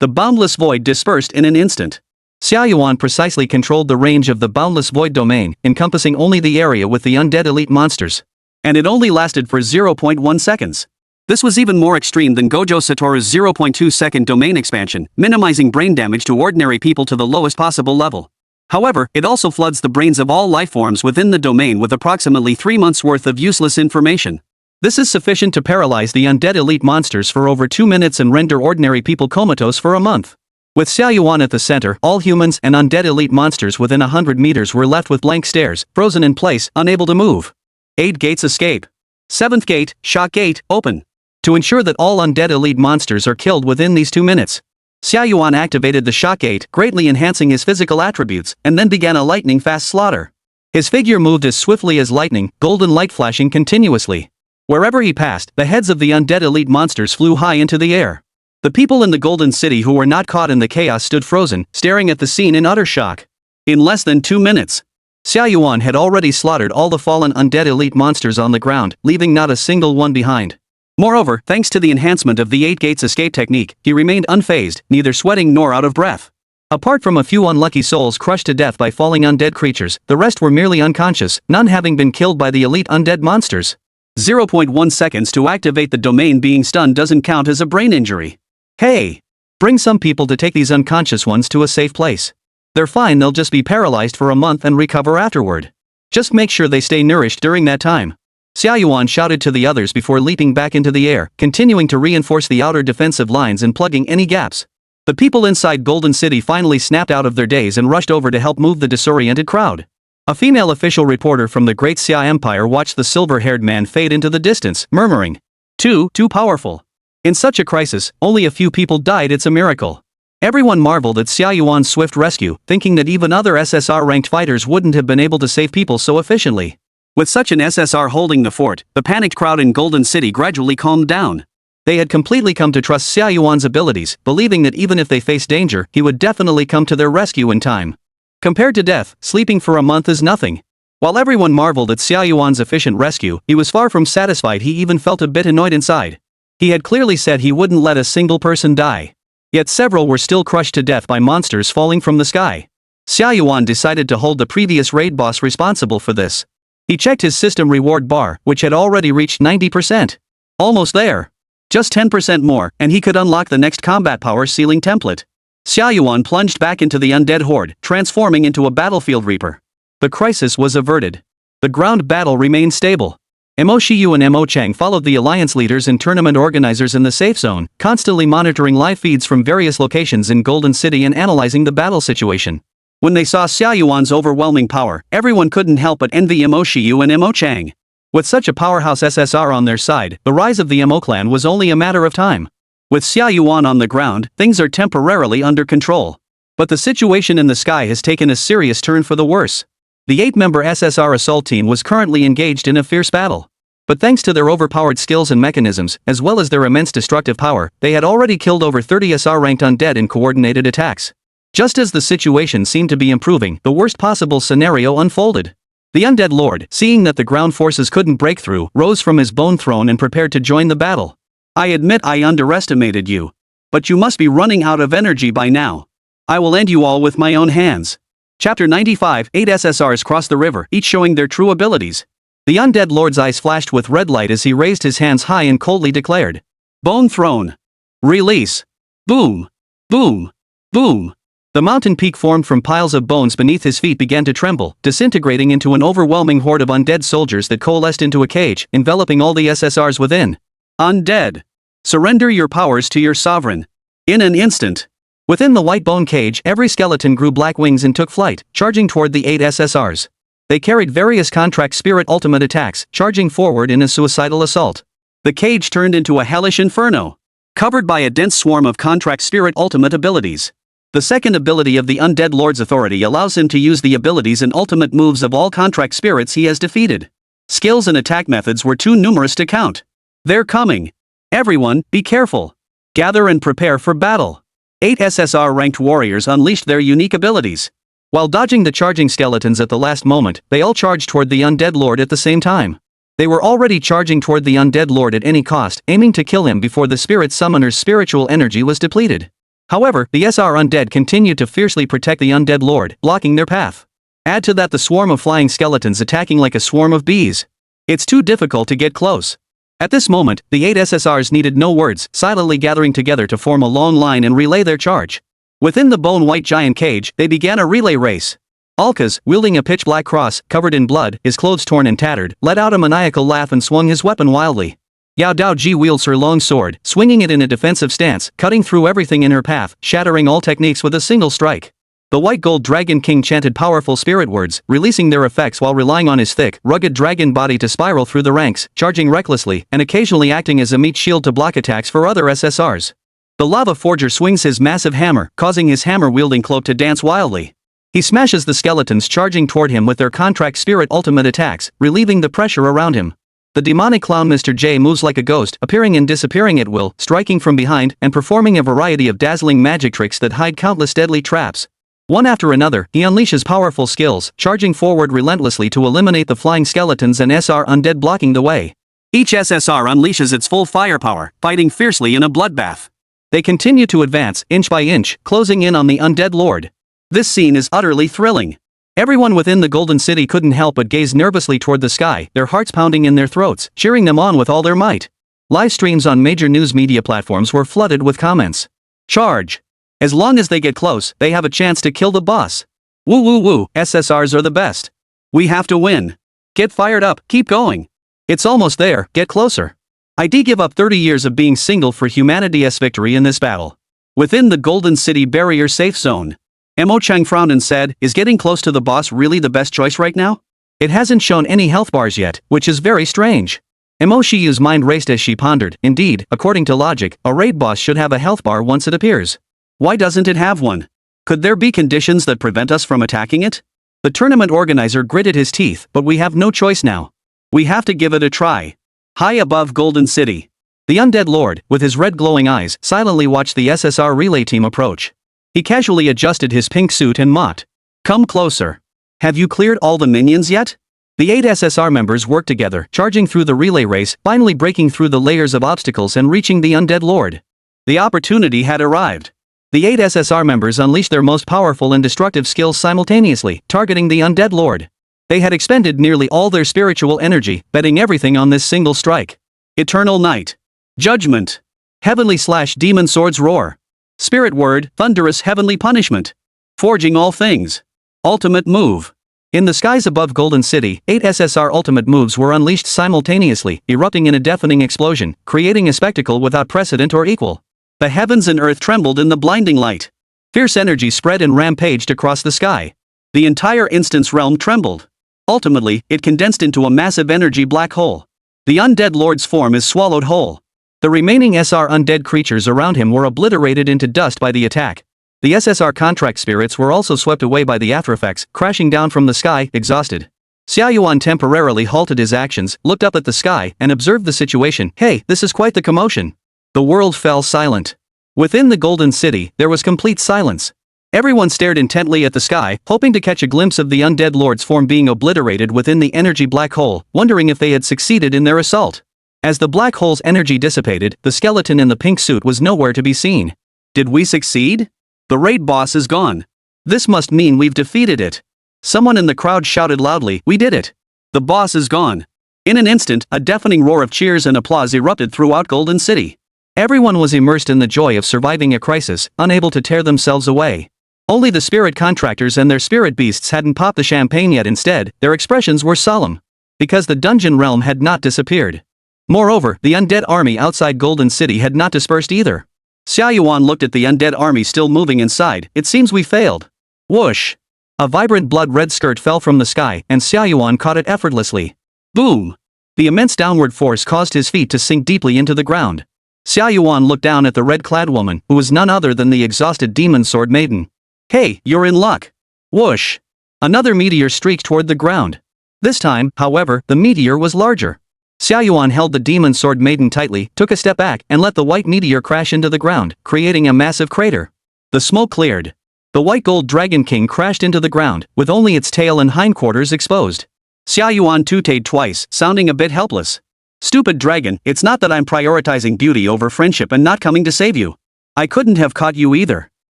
S1: The boundless void dispersed in an instant. Xia Yuan precisely controlled the range of the boundless void domain, encompassing only the area with the undead elite monsters. And it only lasted for 0.1 seconds. This was even more extreme than Gojo Satoru's 0.2 second domain expansion, minimizing brain damage to ordinary people to the lowest possible level. However, it also floods the brains of all lifeforms within the domain with approximately 3 months' worth of useless information. This is sufficient to paralyze the undead elite monsters for over 2 minutes and render ordinary people comatose for a month. With Xia Yuan at the center, all humans and undead elite monsters within 100 meters were left with blank stares, frozen in place, unable to move. 8 gates escape. 7th gate, shock gate, open. To ensure that all undead elite monsters are killed within these 2 minutes, Xia Yuan activated the shock gate, greatly enhancing his physical attributes, and then began a lightning-fast slaughter. His figure moved as swiftly as lightning, golden light flashing continuously. Wherever he passed, the heads of the undead elite monsters flew high into the air. The people in the Golden City who were not caught in the chaos stood frozen, staring at the scene in utter shock. In less than 2 minutes, Xia Yuan had already slaughtered all the fallen undead elite monsters on the ground, leaving not a single one behind. Moreover, thanks to the enhancement of the 8 gates escape technique, he remained unfazed, neither sweating nor out of breath. Apart from a few unlucky souls crushed to death by falling undead creatures, the rest were merely unconscious, none having been killed by the elite undead monsters. 0.1 seconds to activate the domain. Being stunned doesn't count as a brain injury. Hey! Bring some people to take these unconscious ones to a safe place. They're fine, they'll just be paralyzed for a month and recover afterward. Just make sure they stay nourished during that time. Xia Yuan shouted to the others before leaping back into the air, continuing to reinforce the outer defensive lines and plugging any gaps. The people inside Golden City finally snapped out of their daze and rushed over to help move the disoriented crowd. A female official reporter from the Great Xia Empire watched the silver-haired man fade into the distance, murmuring, Too powerful. In such a crisis, only a few people died. It's a miracle. Everyone marveled at Xia Yuan's swift rescue, thinking that even other SSR-ranked fighters wouldn't have been able to save people so efficiently. With such an SSR holding the fort, the panicked crowd in Golden City gradually calmed down. They had completely come to trust Xia Yuan's abilities, believing that even if they faced danger, he would definitely come to their rescue in time. Compared to death, sleeping for a month is nothing. While everyone marveled at Xia Yuan's efficient rescue, he was far from satisfied. He even felt a bit annoyed inside. He had clearly said he wouldn't let a single person die. Yet several were still crushed to death by monsters falling from the sky. Xia Yuan decided to hold the previous raid boss responsible for this. He checked his system reward bar, which had already reached 90%. Almost there. Just 10% more, and he could unlock the next combat power ceiling template. Xia Yuan plunged back into the undead horde, transforming into a battlefield reaper. The crisis was averted. The ground battle remained stable. Mo Shiyu and Mo Chang followed the alliance leaders and tournament organizers in the safe zone, constantly monitoring live feeds from various locations in Golden City and analyzing the battle situation. When they saw Xia Yuan's overwhelming power, everyone couldn't help but envy Mo Shiyu and Mo Chang. With such a powerhouse SSR on their side, the rise of the Mo clan was only a matter of time. With Xia Yuan on the ground, things are temporarily under control. But the situation in the sky has taken a serious turn for the worse. The 8-member SSR assault team was currently engaged in a fierce battle. But thanks to their overpowered skills and mechanisms, as well as their immense destructive power, they had already killed over 30 SR-ranked undead in coordinated attacks. Just as the situation seemed to be improving, the worst possible scenario unfolded. The undead lord, seeing that the ground forces couldn't break through, rose from his bone throne and prepared to join the battle. I admit I underestimated you. But you must be running out of energy by now. I will end you all with my own hands. Chapter 95, 8 SSRs cross the river, each showing their true abilities. The undead lord's eyes flashed with red light as he raised his hands high and coldly declared. Bone throne. Release. Boom. Boom. Boom. The mountain peak formed from piles of bones beneath his feet began to tremble, disintegrating into an overwhelming horde of undead soldiers that coalesced into a cage, enveloping all the SSRs within. Undead. Surrender your powers to your sovereign. In an instant. Within the white bone cage, every skeleton grew black wings and took flight, charging toward the 8 SSRs. They carried various contract spirit ultimate attacks, charging forward in a suicidal assault. The cage turned into a hellish inferno, covered by a dense swarm of contract spirit ultimate abilities. The second ability of the Undead Lord's authority allows him to use the abilities and ultimate moves of all contract spirits he has defeated. Skills and attack methods were too numerous to count. They're coming. Everyone, be careful. Gather and prepare for battle. 8 SSR-ranked warriors unleashed their unique abilities. While dodging the charging skeletons at the last moment, they all charged toward the Undead Lord at the same time. They were already charging toward the Undead Lord at any cost, aiming to kill him before the Spirit Summoner's spiritual energy was depleted. However, the SR undead continued to fiercely protect the undead lord, blocking their path. Add to that the swarm of flying skeletons attacking like a swarm of bees. It's too difficult to get close. At this moment, the 8 SSRs needed no words, silently gathering together to form a long line and relay their charge. Within the bone-white giant cage, they began a relay race. Alkaz, wielding a pitch-black cross, covered in blood, his clothes torn and tattered, let out a maniacal laugh and swung his weapon wildly. Yao Daoji wields her long sword, swinging it in a defensive stance, cutting through everything in her path, shattering all techniques with a single strike. The White Gold Dragon King chanted powerful spirit words, releasing their effects while relying on his thick, rugged dragon body to spiral through the ranks, charging recklessly, and occasionally acting as a meat shield to block attacks for other SSRs. The Lava Forger swings his massive hammer, causing his hammer-wielding cloak to dance wildly. He smashes the skeletons charging toward him with their contract spirit ultimate attacks, relieving the pressure around him. The demonic clown Mr. J moves like a ghost, appearing and disappearing at will, striking from behind, and performing a variety of dazzling magic tricks that hide countless deadly traps. One after another, he unleashes powerful skills, charging forward relentlessly to eliminate the flying skeletons and SR undead blocking the way. Each SSR unleashes its full firepower, fighting fiercely in a bloodbath. They continue to advance, inch by inch, closing in on the undead lord. This scene is utterly thrilling. Everyone within the Golden City couldn't help but gaze nervously toward the sky, their hearts pounding in their throats, cheering them on with all their might. Live streams on major news media platforms were flooded with comments. Charge! As long as they get close, they have a chance to kill the boss. Woo woo woo, SSRs are the best. We have to win. Get fired up, keep going. It's almost there, get closer. ID give up 30 years of being single for humanity's victory in this battle. Within the Golden City barrier safe zone. Mo Chang frowned and said, is getting close to the boss really the best choice right now? It hasn't shown any health bars yet, which is very strange. Mo Shiyu's mind raced as she pondered, indeed, according to logic, a raid boss should have a health bar once it appears. Why doesn't it have one? Could there be conditions that prevent us from attacking it? The tournament organizer gritted his teeth, but we have no choice now. We have to give it a try. High above Golden City. The undead lord, with his red glowing eyes, silently watched the SSR relay team approach. He casually adjusted his pink suit and mocked. Come closer. Have you cleared all the minions yet? The 8 SSR members worked together, charging through the relay race, finally breaking through the layers of obstacles and reaching the undead lord. The opportunity had arrived. The 8 SSR members unleashed their most powerful and destructive skills simultaneously, targeting the undead lord. They had expended nearly all their spiritual energy, betting everything on this single strike. Eternal Night. Judgment. Heavenly/demon swords roar. Spirit word, thunderous heavenly punishment. Forging all things. Ultimate move. In the skies above Golden City, 8 SSR ultimate moves were unleashed simultaneously, erupting in a deafening explosion, creating a spectacle without precedent or equal. The heavens and earth trembled in the blinding light. Fierce energy spread and rampaged across the sky. The entire instance realm trembled. Ultimately, it condensed into a massive energy black hole. The undead lord's form is swallowed whole. The remaining SR undead creatures around him were obliterated into dust by the attack. The SSR contract spirits were also swept away by the aftereffects, crashing down from the sky, exhausted. Xia Yuan temporarily halted his actions, looked up at the sky, and observed the situation. Hey, this is quite the commotion. The world fell silent. Within the Golden City, there was complete silence. Everyone stared intently at the sky, hoping to catch a glimpse of the undead lord's form being obliterated within the energy black hole, wondering if they had succeeded in their assault. As the black hole's energy dissipated, the skeleton in the pink suit was nowhere to be seen. Did we succeed? The raid boss is gone. This must mean we've defeated it. Someone in the crowd shouted loudly, we did it. The boss is gone. In an instant, a deafening roar of cheers and applause erupted throughout Golden City. Everyone was immersed in the joy of surviving a crisis, unable to tear themselves away. Only the spirit contractors and their spirit beasts hadn't popped the champagne yet. Instead, their expressions were solemn. Because the dungeon realm had not disappeared. Moreover, the undead army outside Golden City had not dispersed either. Xia Yuan looked at the undead army still moving inside. It seems we failed. Whoosh! A vibrant blood-red skirt fell from the sky, and Xia Yuan caught it effortlessly. Boom! The immense downward force caused his feet to sink deeply into the ground. Xia Yuan looked down at the red-clad woman, who was none other than the exhausted demon sword maiden. Hey, you're in luck. Whoosh! Another meteor streaked toward the ground. This time, however, the meteor was larger. Xia Yuan held the demon sword maiden tightly, took a step back, and let the white meteor crash into the ground, creating a massive crater. The smoke cleared. The white gold dragon king crashed into the ground, with only its tail and hindquarters exposed. Xia Yuan tooted twice, sounding a bit helpless. Stupid dragon, it's not that I'm prioritizing beauty over friendship and not coming to save you. I couldn't have caught you either.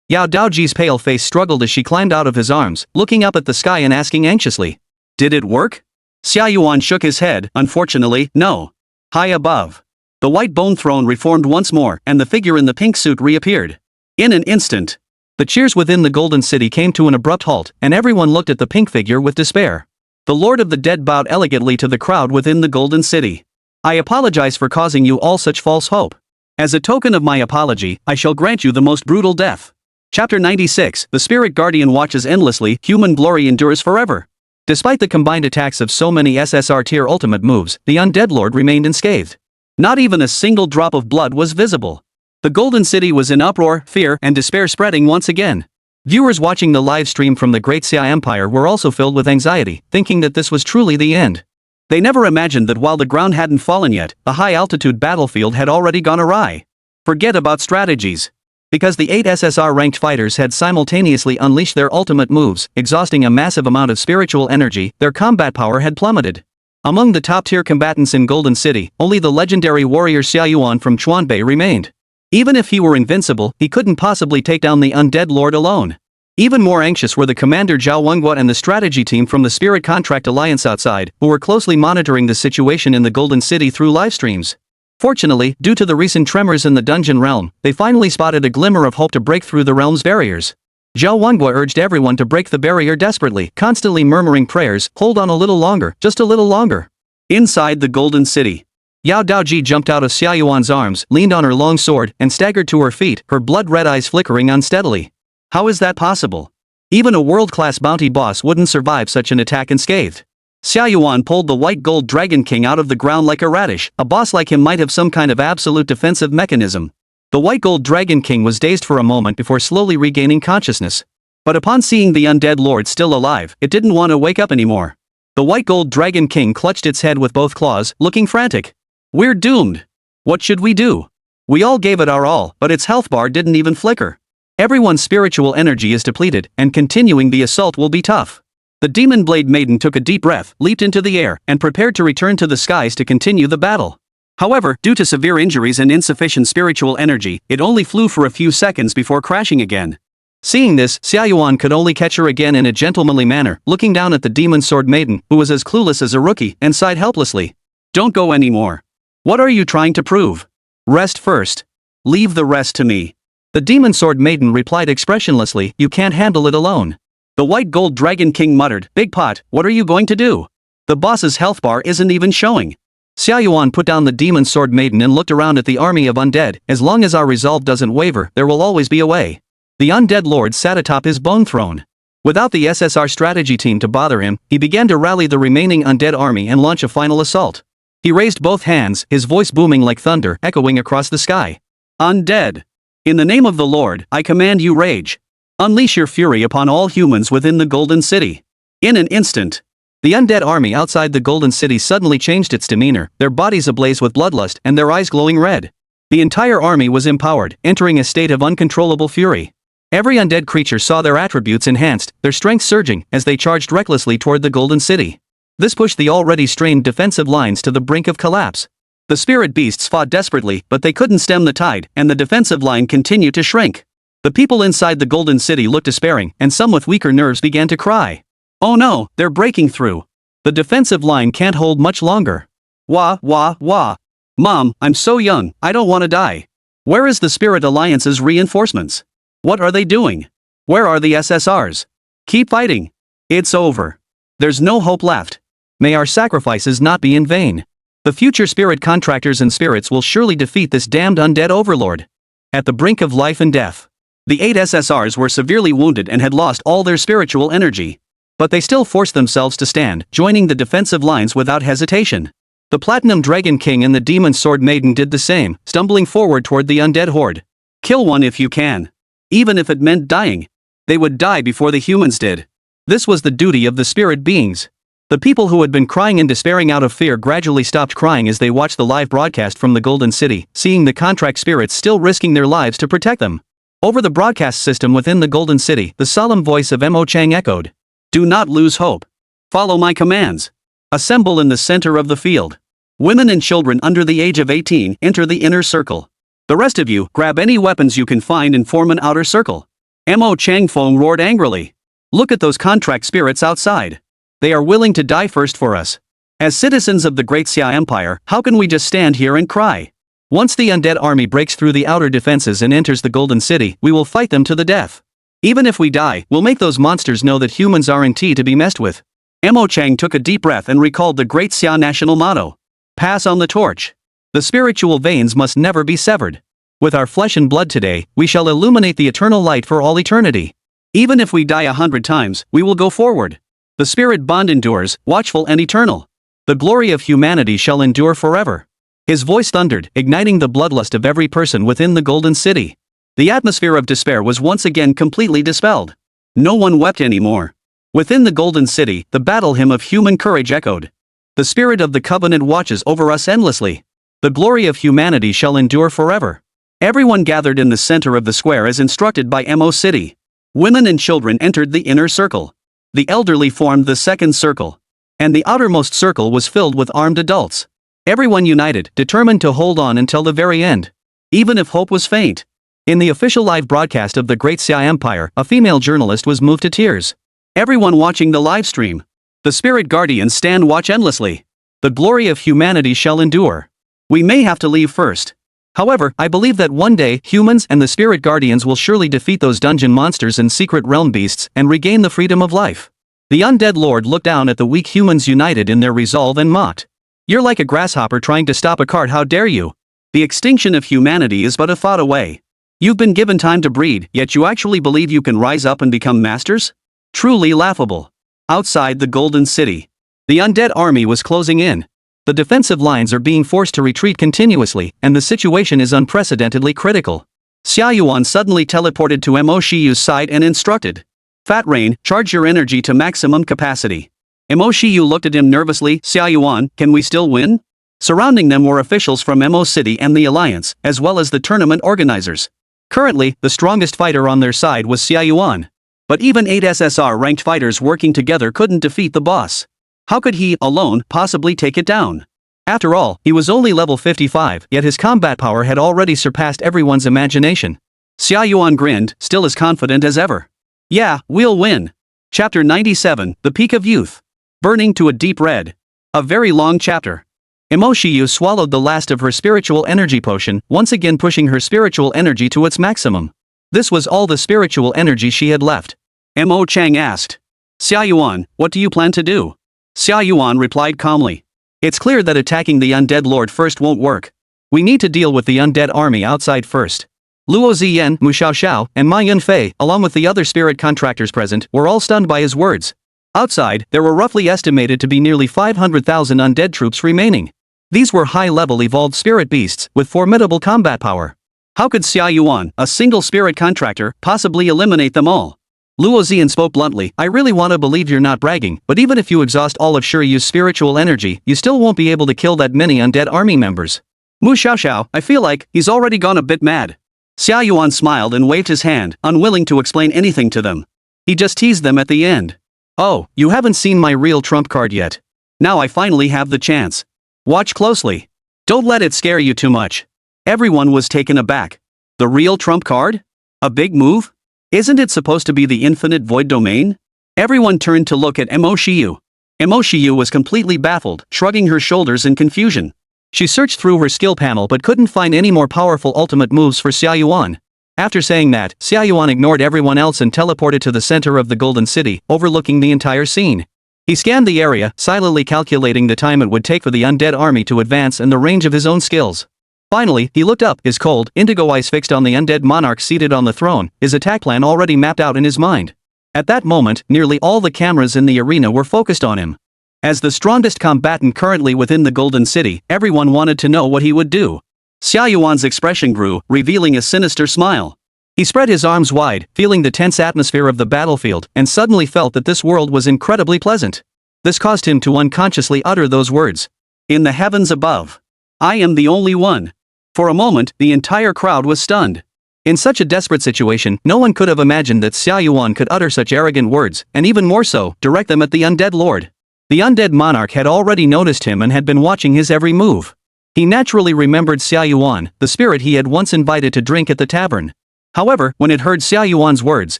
S1: Yao Daoji's pale face struggled as she climbed out of his arms, looking up at the sky and asking anxiously. Did it work? Xia Yuan shook his head, unfortunately, no. High above. The white bone throne reformed once more, and the figure in the pink suit reappeared. In an instant. The cheers within the Golden City came to an abrupt halt, and everyone looked at the pink figure with despair. The Lord of the Dead bowed elegantly to the crowd within the Golden City. I apologize for causing you all such false hope. As a token of my apology, I shall grant you the most brutal death. Chapter 96, The Spirit Guardian watches endlessly, human glory endures forever. Despite the combined attacks of so many SSR-tier ultimate moves, the Undead Lord remained unscathed. Not even a single drop of blood was visible. The Golden City was in uproar, fear, and despair spreading once again. Viewers watching the live stream from the Great Xia Empire were also filled with anxiety, thinking that this was truly the end. They never imagined that while the ground hadn't fallen yet, the high-altitude battlefield had already gone awry. Forget about strategies. Because the 8 SSR-ranked fighters had simultaneously unleashed their ultimate moves, exhausting a massive amount of spiritual energy, their combat power had plummeted. Among the top-tier combatants in Golden City, only the legendary warrior Xia Yuan from Chuanbei remained. Even if he were invincible, he couldn't possibly take down the Undead Lord alone. Even more anxious were the commander Zhao Wenguo and the strategy team from the Spirit Contract Alliance outside, who were closely monitoring the situation in the Golden City through live streams. Fortunately, due to the recent tremors in the dungeon realm, they finally spotted a glimmer of hope to break through the realm's barriers. Zhao Wenguo urged everyone to break the barrier desperately, constantly murmuring prayers, hold on a little longer, just a little longer. Inside the Golden City. Yao Daoji jumped out of Xia Yuan's arms, leaned on her long sword, and staggered to her feet, her blood-red eyes flickering unsteadily. How is that possible? Even a world-class bounty boss wouldn't survive such an attack unscathed. Xia Yuan pulled the white gold dragon king out of the ground like a radish. A boss like him might have some kind of absolute defensive mechanism. The white gold dragon king was dazed for a moment before slowly regaining consciousness. But upon seeing the undead lord still alive, it didn't want to wake up anymore. The white gold dragon king clutched its head with both claws, looking frantic. We're doomed. What should we do? We all gave it our all, but its health bar didn't even flicker. Everyone's spiritual energy is depleted, and continuing the assault will be tough. The Demon Blade Maiden took a deep breath, leaped into the air, and prepared to return to the skies to continue the battle. However, due to severe injuries and insufficient spiritual energy, it only flew for a few seconds before crashing again. Seeing this, Xia Yuan could only catch her again in a gentlemanly manner, looking down at the Demon Sword Maiden, who was as clueless as a rookie, and sighed helplessly. Don't go anymore. What are you trying to prove? Rest first. Leave the rest to me. The Demon Sword Maiden replied expressionlessly, you can't handle it alone. The White Gold Dragon King muttered, Big Pot, what are you going to do? The boss's health bar isn't even showing. Xia Yuan put down the Demon Sword Maiden and looked around at the army of undead. As long as our resolve doesn't waver, there will always be a way. The undead lord sat atop his bone throne. Without the SSR strategy team to bother him, he began to rally the remaining undead army and launch a final assault. He raised both hands, his voice booming like thunder, echoing across the sky. Undead. In the name of the Lord, I command you rage. Unleash your fury upon all humans within the Golden City. In an instant, the undead army outside the Golden City suddenly changed its demeanor, their bodies ablaze with bloodlust and their eyes glowing red. The entire army was empowered, entering a state of uncontrollable fury. Every undead creature saw their attributes enhanced, their strength surging, as they charged recklessly toward the Golden City. This pushed the already strained defensive lines to the brink of collapse. The spirit beasts fought desperately, but they couldn't stem the tide, and the defensive line continued to shrink. The people inside the Golden City looked despairing, and some with weaker nerves began to cry. Oh no, they're breaking through. The defensive line can't hold much longer. Wah, wah, wah. Mom, I'm so young, I don't want to die. Where is the Spirit Alliance's reinforcements? What are they doing? Where are the SSRs? Keep fighting. It's over. There's no hope left. May our sacrifices not be in vain. The future spirit contractors and spirits will surely defeat this damned undead overlord. At the brink of life and death. The 8 SSRs were severely wounded and had lost all their spiritual energy. But they still forced themselves to stand, joining the defensive lines without hesitation. The Platinum Dragon King and the Demon Sword Maiden did the same, stumbling forward toward the undead horde. Kill one if you can. Even if it meant dying. They would die before the humans did. This was the duty of the spirit beings. The people who had been crying and despairing out of fear gradually stopped crying as they watched the live broadcast from the Golden City, seeing the contract spirits still risking their lives to protect them. Over the broadcast system within the Golden City, the solemn voice of Mo Chang echoed. Do not lose hope. Follow my commands. Assemble in the center of the field. Women and children under the age of 18 enter the inner circle. The rest of you, grab any weapons you can find and form an outer circle. Mo Changfeng roared angrily. Look at those contract spirits outside. They are willing to die first for us. As citizens of the Great Xia Empire, how can we just stand here and cry? Once the undead army breaks through the outer defenses and enters the Golden City, we will fight them to the death. Even if we die, we'll make those monsters know that humans aren't to be messed with. Mo Chang took a deep breath and recalled the Great Xia national motto. Pass on the torch. The spiritual veins must never be severed. With our flesh and blood today, we shall illuminate the eternal light for all eternity. Even if we die 100 times, we will go forward. The spirit bond endures, watchful and eternal. The glory of humanity shall endure forever. His voice thundered, igniting the bloodlust of every person within the Golden City. The atmosphere of despair was once again completely dispelled. No one wept anymore. Within the Golden City, the battle hymn of human courage echoed. The spirit of the covenant watches over us endlessly. The glory of humanity shall endure forever. Everyone gathered in the center of the square as instructed by Mo City. Women and children entered the inner circle. The elderly formed the second circle. And the outermost circle was filled with armed adults. Everyone united, determined to hold on until the very end. Even if hope was faint. In the official live broadcast of the Great Xia Empire, a female journalist was moved to tears. Everyone watching the live stream. The spirit guardians stand watch endlessly. The glory of humanity shall endure. We may have to leave first. However, I believe that one day, humans and the spirit guardians will surely defeat those dungeon monsters and secret realm beasts and regain the freedom of life. The undead lord looked down at the weak humans united in their resolve and mocked. You're like a grasshopper trying to stop a cart, how dare you? The extinction of humanity is but a thought away. You've been given time to breed, yet you actually believe you can rise up and become masters? Truly laughable. Outside the Golden City, the undead army was closing in. The defensive lines are being forced to retreat continuously, and the situation is unprecedentedly critical. Xia Yuan suddenly teleported to Mo Shiyu's side and instructed. Fat Rain, charge your energy to maximum capacity. Mo Shiyu looked at him nervously. Xia Yuan, can we still win? Surrounding them were officials from Mo City and the Alliance, as well as the tournament organizers. Currently, the strongest fighter on their side was Xia Yuan. But even 8 SSR-ranked fighters working together couldn't defeat the boss. How could he, alone, possibly take it down? After all, he was only level 55, yet his combat power had already surpassed everyone's imagination. Xia Yuan grinned, still as confident as ever. Yeah, we'll win. Chapter 97, The Peak of Youth. Burning to a deep red. A very long chapter. Mo Shiyu swallowed the last of her spiritual energy potion, once again pushing her spiritual energy to its maximum. This was all the spiritual energy she had left. Mo Chang asked. Xia Yuan, what do you plan to do? Xia Yuan replied calmly. It's clear that attacking the undead lord first won't work. We need to deal with the undead army outside first. Luo Ziyan, Mu Xiaoxiao, and Ma Yunfei, along with the other spirit contractors present, were all stunned by his words. Outside, there were roughly estimated to be nearly 500,000 undead troops remaining. These were high-level evolved spirit beasts with formidable combat power. How could Xia Yuan, a single spirit contractor, possibly eliminate them all? Luo Ziyan spoke bluntly. I really want to believe you're not bragging, but even if you exhaust all of Shiryu's spiritual energy, you still won't be able to kill that many undead army members. Mu Xiaoxiao, I feel like he's already gone a bit mad. Xia Yuan smiled and waved his hand, unwilling to explain anything to them. He just teased them at the end. Oh, you haven't seen my real trump card yet. Now I finally have the chance. Watch closely. Don't let it scare you too much. Everyone was taken aback. The real trump card? A big move? Isn't it supposed to be the infinite void domain? Everyone turned to look at Mo Shiyu. Mo Shiyu was completely baffled, shrugging her shoulders in confusion. She searched through her skill panel but couldn't find any more powerful ultimate moves for Xia Yuan. After saying that, Xia Yuan ignored everyone else and teleported to the center of the Golden City, overlooking the entire scene. He scanned the area, silently calculating the time it would take for the undead army to advance and the range of his own skills. Finally, he looked up, his cold, indigo eyes fixed on the undead monarch seated on the throne, his attack plan already mapped out in his mind. At that moment, nearly all the cameras in the arena were focused on him. As the strongest combatant currently within the Golden City, everyone wanted to know what he would do. Xia Yuan's expression grew, revealing a sinister smile. He spread his arms wide, feeling the tense atmosphere of the battlefield, and suddenly felt that this world was incredibly pleasant. This caused him to unconsciously utter those words. In the heavens above. I am the only one. For a moment, the entire crowd was stunned. In such a desperate situation, no one could have imagined that Xia Yuan could utter such arrogant words, and even more so, direct them at the undead lord. The undead monarch had already noticed him and had been watching his every move. He naturally remembered Xia Yuan, the spirit he had once invited to drink at the tavern. However, when it heard Xia Yuan's words,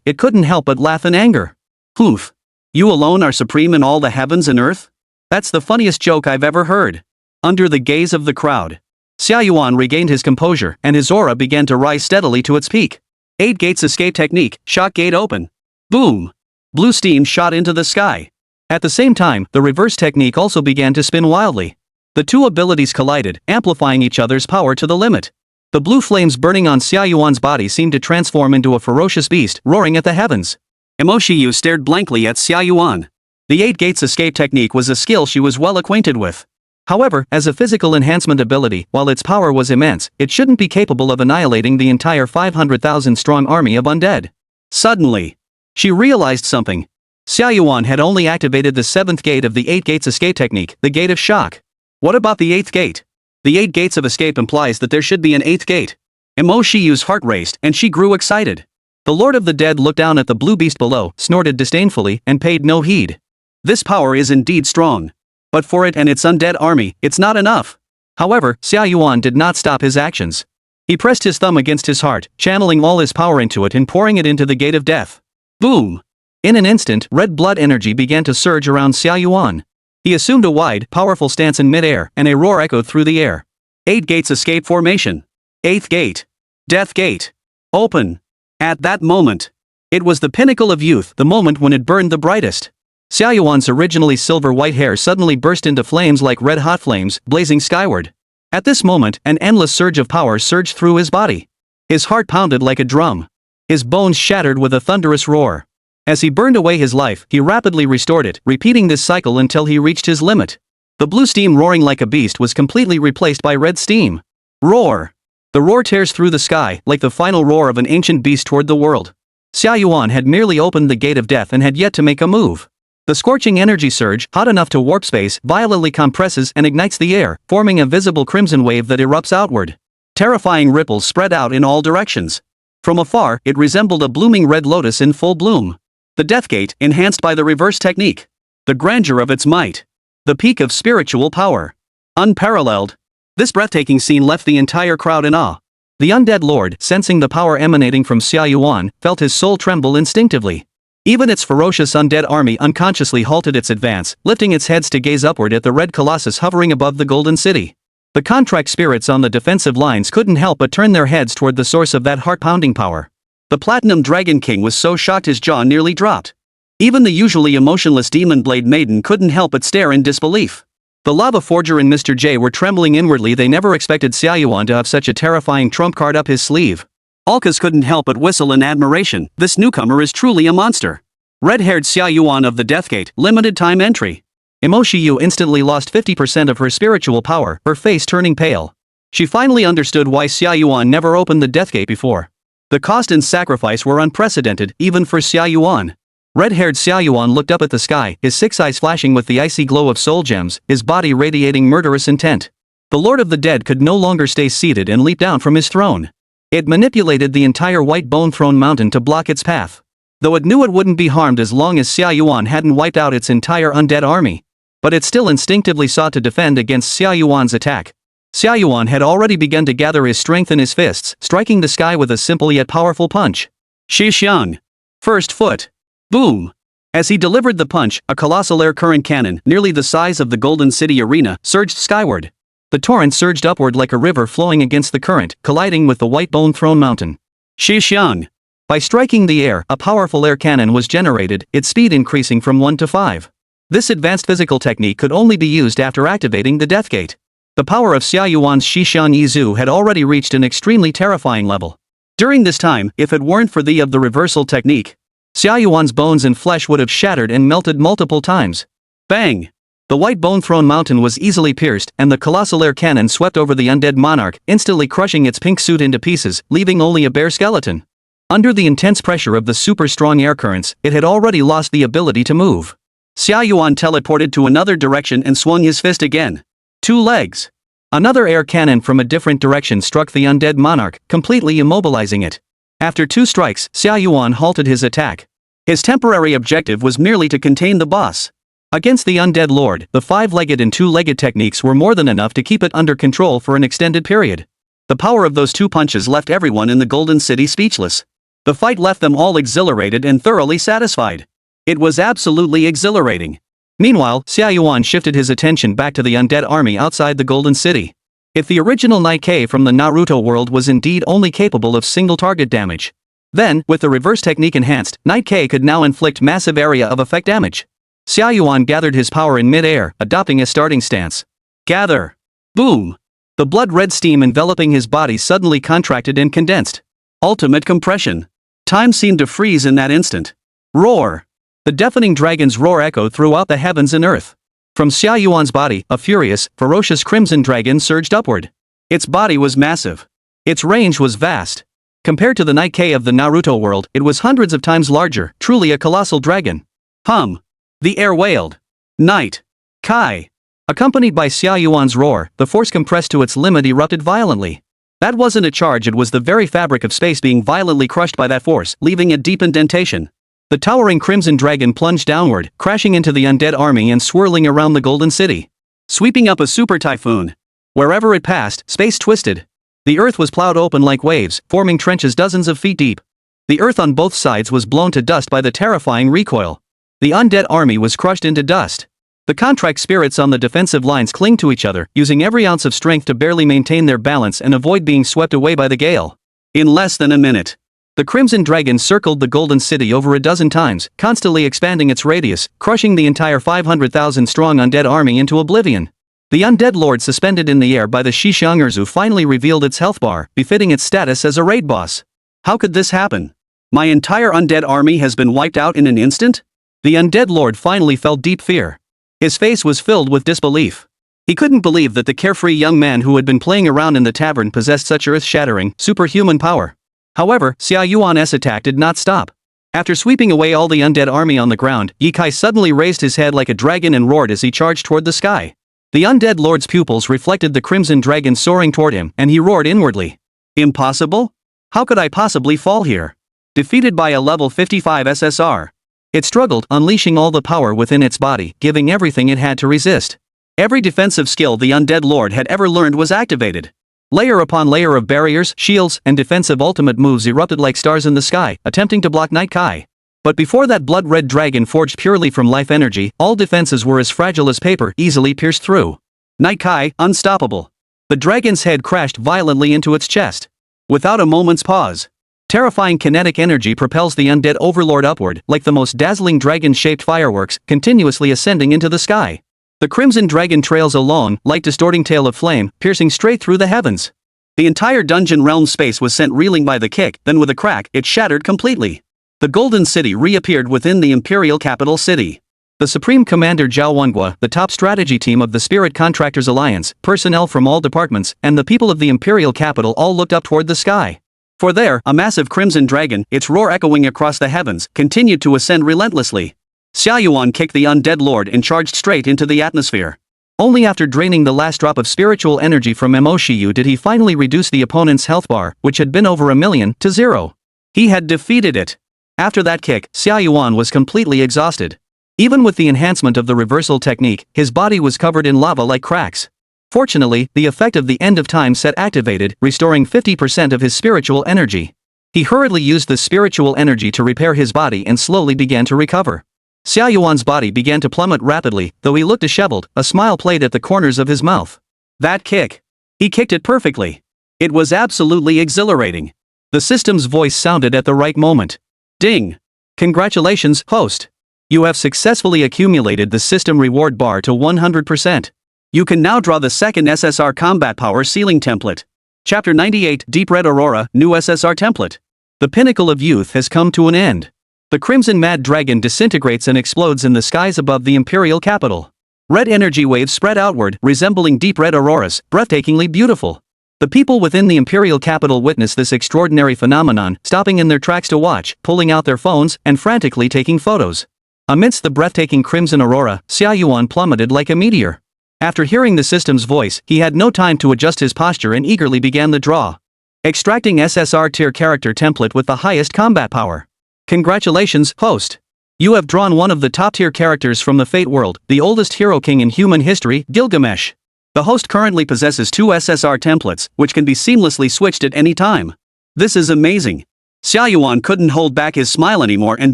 S1: it couldn't help but laugh in anger. "Oof. You alone are supreme in all the heavens and earth? That's the funniest joke I've ever heard." Under the gaze of the crowd, Xia Yuan regained his composure and his aura began to rise steadily to its peak. 8 gates escape technique, shock gate open. Boom! Blue steam shot into the sky. At the same time, the reverse technique also began to spin wildly. The two abilities collided, amplifying each other's power to the limit. The blue flames burning on Xia Yuan's body seemed to transform into a ferocious beast, roaring at the heavens. Mo Shiyu stared blankly at Xia Yuan. The 8 gates escape technique was a skill she was well acquainted with. However, as a physical enhancement ability, while its power was immense, it shouldn't be capable of annihilating the entire 500,000-strong army of undead. Suddenly, she realized something. Xia Yuan had only activated the 7th gate of the 8 gates escape technique, the gate of shock. What about the 8th gate? The 8 gates of escape implies that there should be an 8th gate. Mo Shiyu's heart raced and she grew excited. The Lord of the Dead looked down at the blue beast below, snorted disdainfully, and paid no heed. This power is indeed strong. But for it and its undead army, it's not enough. However, Xia Yuan did not stop his actions. He pressed his thumb against his heart, channeling all his power into it and pouring it into the gate of death. Boom! In an instant, red blood energy began to surge around Xia Yuan. He assumed a wide, powerful stance in mid-air, and a roar echoed through the air. 8 gates escape formation. 8th gate. Death gate. Open. At that moment, it was the pinnacle of youth, the moment when it burned the brightest. Xia Yuan's originally silver-white hair suddenly burst into flames like red-hot flames, blazing skyward. At this moment, an endless surge of power surged through his body. His heart pounded like a drum. His bones shattered with a thunderous roar. As he burned away his life, he rapidly restored it, repeating this cycle until he reached his limit. The blue steam roaring like a beast was completely replaced by red steam. Roar! The roar tears through the sky, like the final roar of an ancient beast toward the world. Xia Yuan had merely opened the gate of death and had yet to make a move. The scorching energy surge, hot enough to warp space, violently compresses and ignites the air, forming a visible crimson wave that erupts outward. Terrifying ripples spread out in all directions. From afar, it resembled a blooming red lotus in full bloom. The Death Gate, enhanced by the reverse technique. The grandeur of its might. The peak of spiritual power. Unparalleled. This breathtaking scene left the entire crowd in awe. The undead lord, sensing the power emanating from Xia Yuan, felt his soul tremble instinctively. Even its ferocious undead army unconsciously halted its advance, lifting its heads to gaze upward at the red colossus hovering above the golden city. The contract spirits on the defensive lines couldn't help but turn their heads toward the source of that heart-pounding power. The Platinum Dragon King was so shocked his jaw nearly dropped. Even the usually emotionless Demon Blade Maiden couldn't help but stare in disbelief. The Lava Forger and Mr. J were trembling inwardly. They never expected Xia Yuan to have such a terrifying trump card up his sleeve. Alkas couldn't help but whistle in admiration. This newcomer is truly a monster. Red-haired Xia Yuan of the Deathgate, limited time entry. Mo Shiyu instantly lost 50% of her spiritual power, her face turning pale. She finally understood why Xia Yuan never opened the Deathgate before. The cost and sacrifice were unprecedented, even for Xia Yuan. Red-haired Xia Yuan looked up at the sky, his 6 eyes flashing with the icy glow of soul gems, his body radiating murderous intent. The Lord of the Dead could no longer stay seated and leaped down from his throne. It manipulated the entire White Bone Throne mountain to block its path. Though it knew it wouldn't be harmed as long as Xia Yuan hadn't wiped out its entire undead army. But it still instinctively sought to defend against Xia Yuan's attack. Xia Yuan had already begun to gather his strength in his fists, striking the sky with a simple yet powerful punch. Shixiang. First foot. Boom! As he delivered the punch, a colossal air current cannon, nearly the size of the Golden City Arena, surged skyward. The torrent surged upward like a river flowing against the current, colliding with the White Bone Throne mountain. Shixiang. By striking the air, a powerful air cannon was generated, its speed increasing from 1 to 5. This advanced physical technique could only be used after activating the Deathgate. The power of Xia Yuan's Shixiang Yizu had already reached an extremely terrifying level. During this time, if it weren't for the reversal technique, Xia Yuan's bones and flesh would have shattered and melted multiple times. Bang! The White Bone Throne mountain was easily pierced, and the colossal air cannon swept over the undead monarch, instantly crushing its pink suit into pieces, leaving only a bare skeleton. Under the intense pressure of the super-strong air currents, it had already lost the ability to move. Xia Yuan teleported to another direction and swung his fist again. 2 legs. Another air cannon from a different direction struck the undead monarch, completely immobilizing it. After 2 strikes, Xia Yuan halted his attack. His temporary objective was merely to contain the boss. Against the undead lord, the 5-legged and 2-legged techniques were more than enough to keep it under control for an extended period. The power of those 2 punches left everyone in the Golden City speechless. The fight left them all exhilarated and thoroughly satisfied. It was absolutely exhilarating. Meanwhile, Xia Yuan shifted his attention back to the undead army outside the Golden City. If the original Nikkei from the Naruto world was indeed only capable of single target damage, then, with the reverse technique enhanced, Nikkei could now inflict massive area of effect damage. Xia Yuan gathered his power in mid-air, adopting a starting stance. Gather! Boom! The blood-red steam enveloping his body suddenly contracted and condensed. Ultimate compression. Time seemed to freeze in that instant. Roar! The deafening dragon's roar echoed throughout the heavens and earth. From Xia Yuan's body, a furious, ferocious crimson dragon surged upward. Its body was massive. Its range was vast. Compared to the Nikkei of the Naruto world, it was hundreds of times larger, truly a colossal dragon. Hum! The air wailed. Night. Kai. Accompanied by Xia Yuan's roar, the force compressed to its limit erupted violently. That wasn't a charge, it was the very fabric of space being violently crushed by that force, leaving a deep indentation. The towering crimson dragon plunged downward, crashing into the undead army and swirling around the Golden City. Sweeping up a super typhoon. Wherever it passed, space twisted. The earth was plowed open like waves, forming trenches dozens of feet deep. The earth on both sides was blown to dust by the terrifying recoil. The undead army was crushed into dust. The contract spirits on the defensive lines cling to each other, using every ounce of strength to barely maintain their balance and avoid being swept away by the gale. In less than a minute, the Crimson Dragon circled the Golden City over a dozen times, constantly expanding its radius, crushing the entire 500,000-strong undead army into oblivion. The undead lord suspended in the air by the Shishangurzu finally revealed its health bar, befitting its status as a raid boss. How could this happen? My entire undead army has been wiped out in an instant? The undead lord finally felt deep fear. His face was filled with disbelief. He couldn't believe that the carefree young man who had been playing around in the tavern possessed such earth-shattering, superhuman power. However, Xia Yuan's attack did not stop. After sweeping away all the undead army on the ground, Ye Kai suddenly raised his head like a dragon and roared as he charged toward the sky. The undead lord's pupils reflected the crimson dragon soaring toward him, and he roared inwardly. Impossible? How could I possibly fall here? Defeated by a level 55 SSR. It struggled, unleashing all the power within its body, giving everything it had to resist. Every defensive skill the undead lord had ever learned was activated. Layer upon layer of barriers, shields, and defensive ultimate moves erupted like stars in the sky, attempting to block Night Kai. But before that blood-red dragon forged purely from life energy, all defenses were as fragile as paper, easily pierced through. Night Kai, unstoppable. The dragon's head crashed violently into its chest. Without a moment's pause. Terrifying kinetic energy propels the undead overlord upward, like the most dazzling dragon-shaped fireworks, continuously ascending into the sky. The crimson dragon trails a long, light-distorting tail of flame, piercing straight through the heavens. The entire dungeon realm space was sent reeling by the kick, then with a crack, it shattered completely. The Golden City reappeared within the imperial capital city. The Supreme Commander Zhao Wengua, the top strategy team of the Spirit Contractors Alliance, personnel from all departments, and the people of the imperial capital all looked up toward the sky. For there, a massive crimson dragon, its roar echoing across the heavens, continued to ascend relentlessly. Xia Yuan kicked the undead lord and charged straight into the atmosphere. Only after draining the last drop of spiritual energy from Mo Shiyu did he finally reduce the opponent's health bar, which had been over 1,000,000, to 0. He had defeated it. After that kick, Xia Yuan was completely exhausted. Even with the enhancement of the reversal technique, his body was covered in lava like cracks. Fortunately, the effect of the end of time set activated, restoring 50% of his spiritual energy. He hurriedly used the spiritual energy to repair his body and slowly began to recover. Xia Yuan's body began to plummet rapidly, though he looked disheveled, a smile played at the corners of his mouth. That kick. He kicked it perfectly. It was absolutely exhilarating. The system's voice sounded at the right moment. Ding! Congratulations, host. You have successfully accumulated the system reward bar to 100%. You can now draw the second SSR Combat Power Ceiling Template. Chapter 98 Deep Red Aurora, New SSR Template. The pinnacle of youth has come to an end. The Crimson Mad Dragon disintegrates and explodes in the skies above the Imperial capital. Red energy waves spread outward, resembling deep red auroras, breathtakingly beautiful. The people within the Imperial capital witness this extraordinary phenomenon, stopping in their tracks to watch, pulling out their phones, and frantically taking photos. Amidst the breathtaking crimson aurora, Xia Yuan plummeted like a meteor. After hearing the system's voice, he had no time to adjust his posture and eagerly began the draw. Extracting SSR-tier character template with the highest combat power. Congratulations, host. You have drawn one of the top-tier characters from the Fate world, the oldest hero king in human history, Gilgamesh. The host currently possesses 2 SSR templates, which can be seamlessly switched at any time. This is amazing. Xia Yuan couldn't hold back his smile anymore and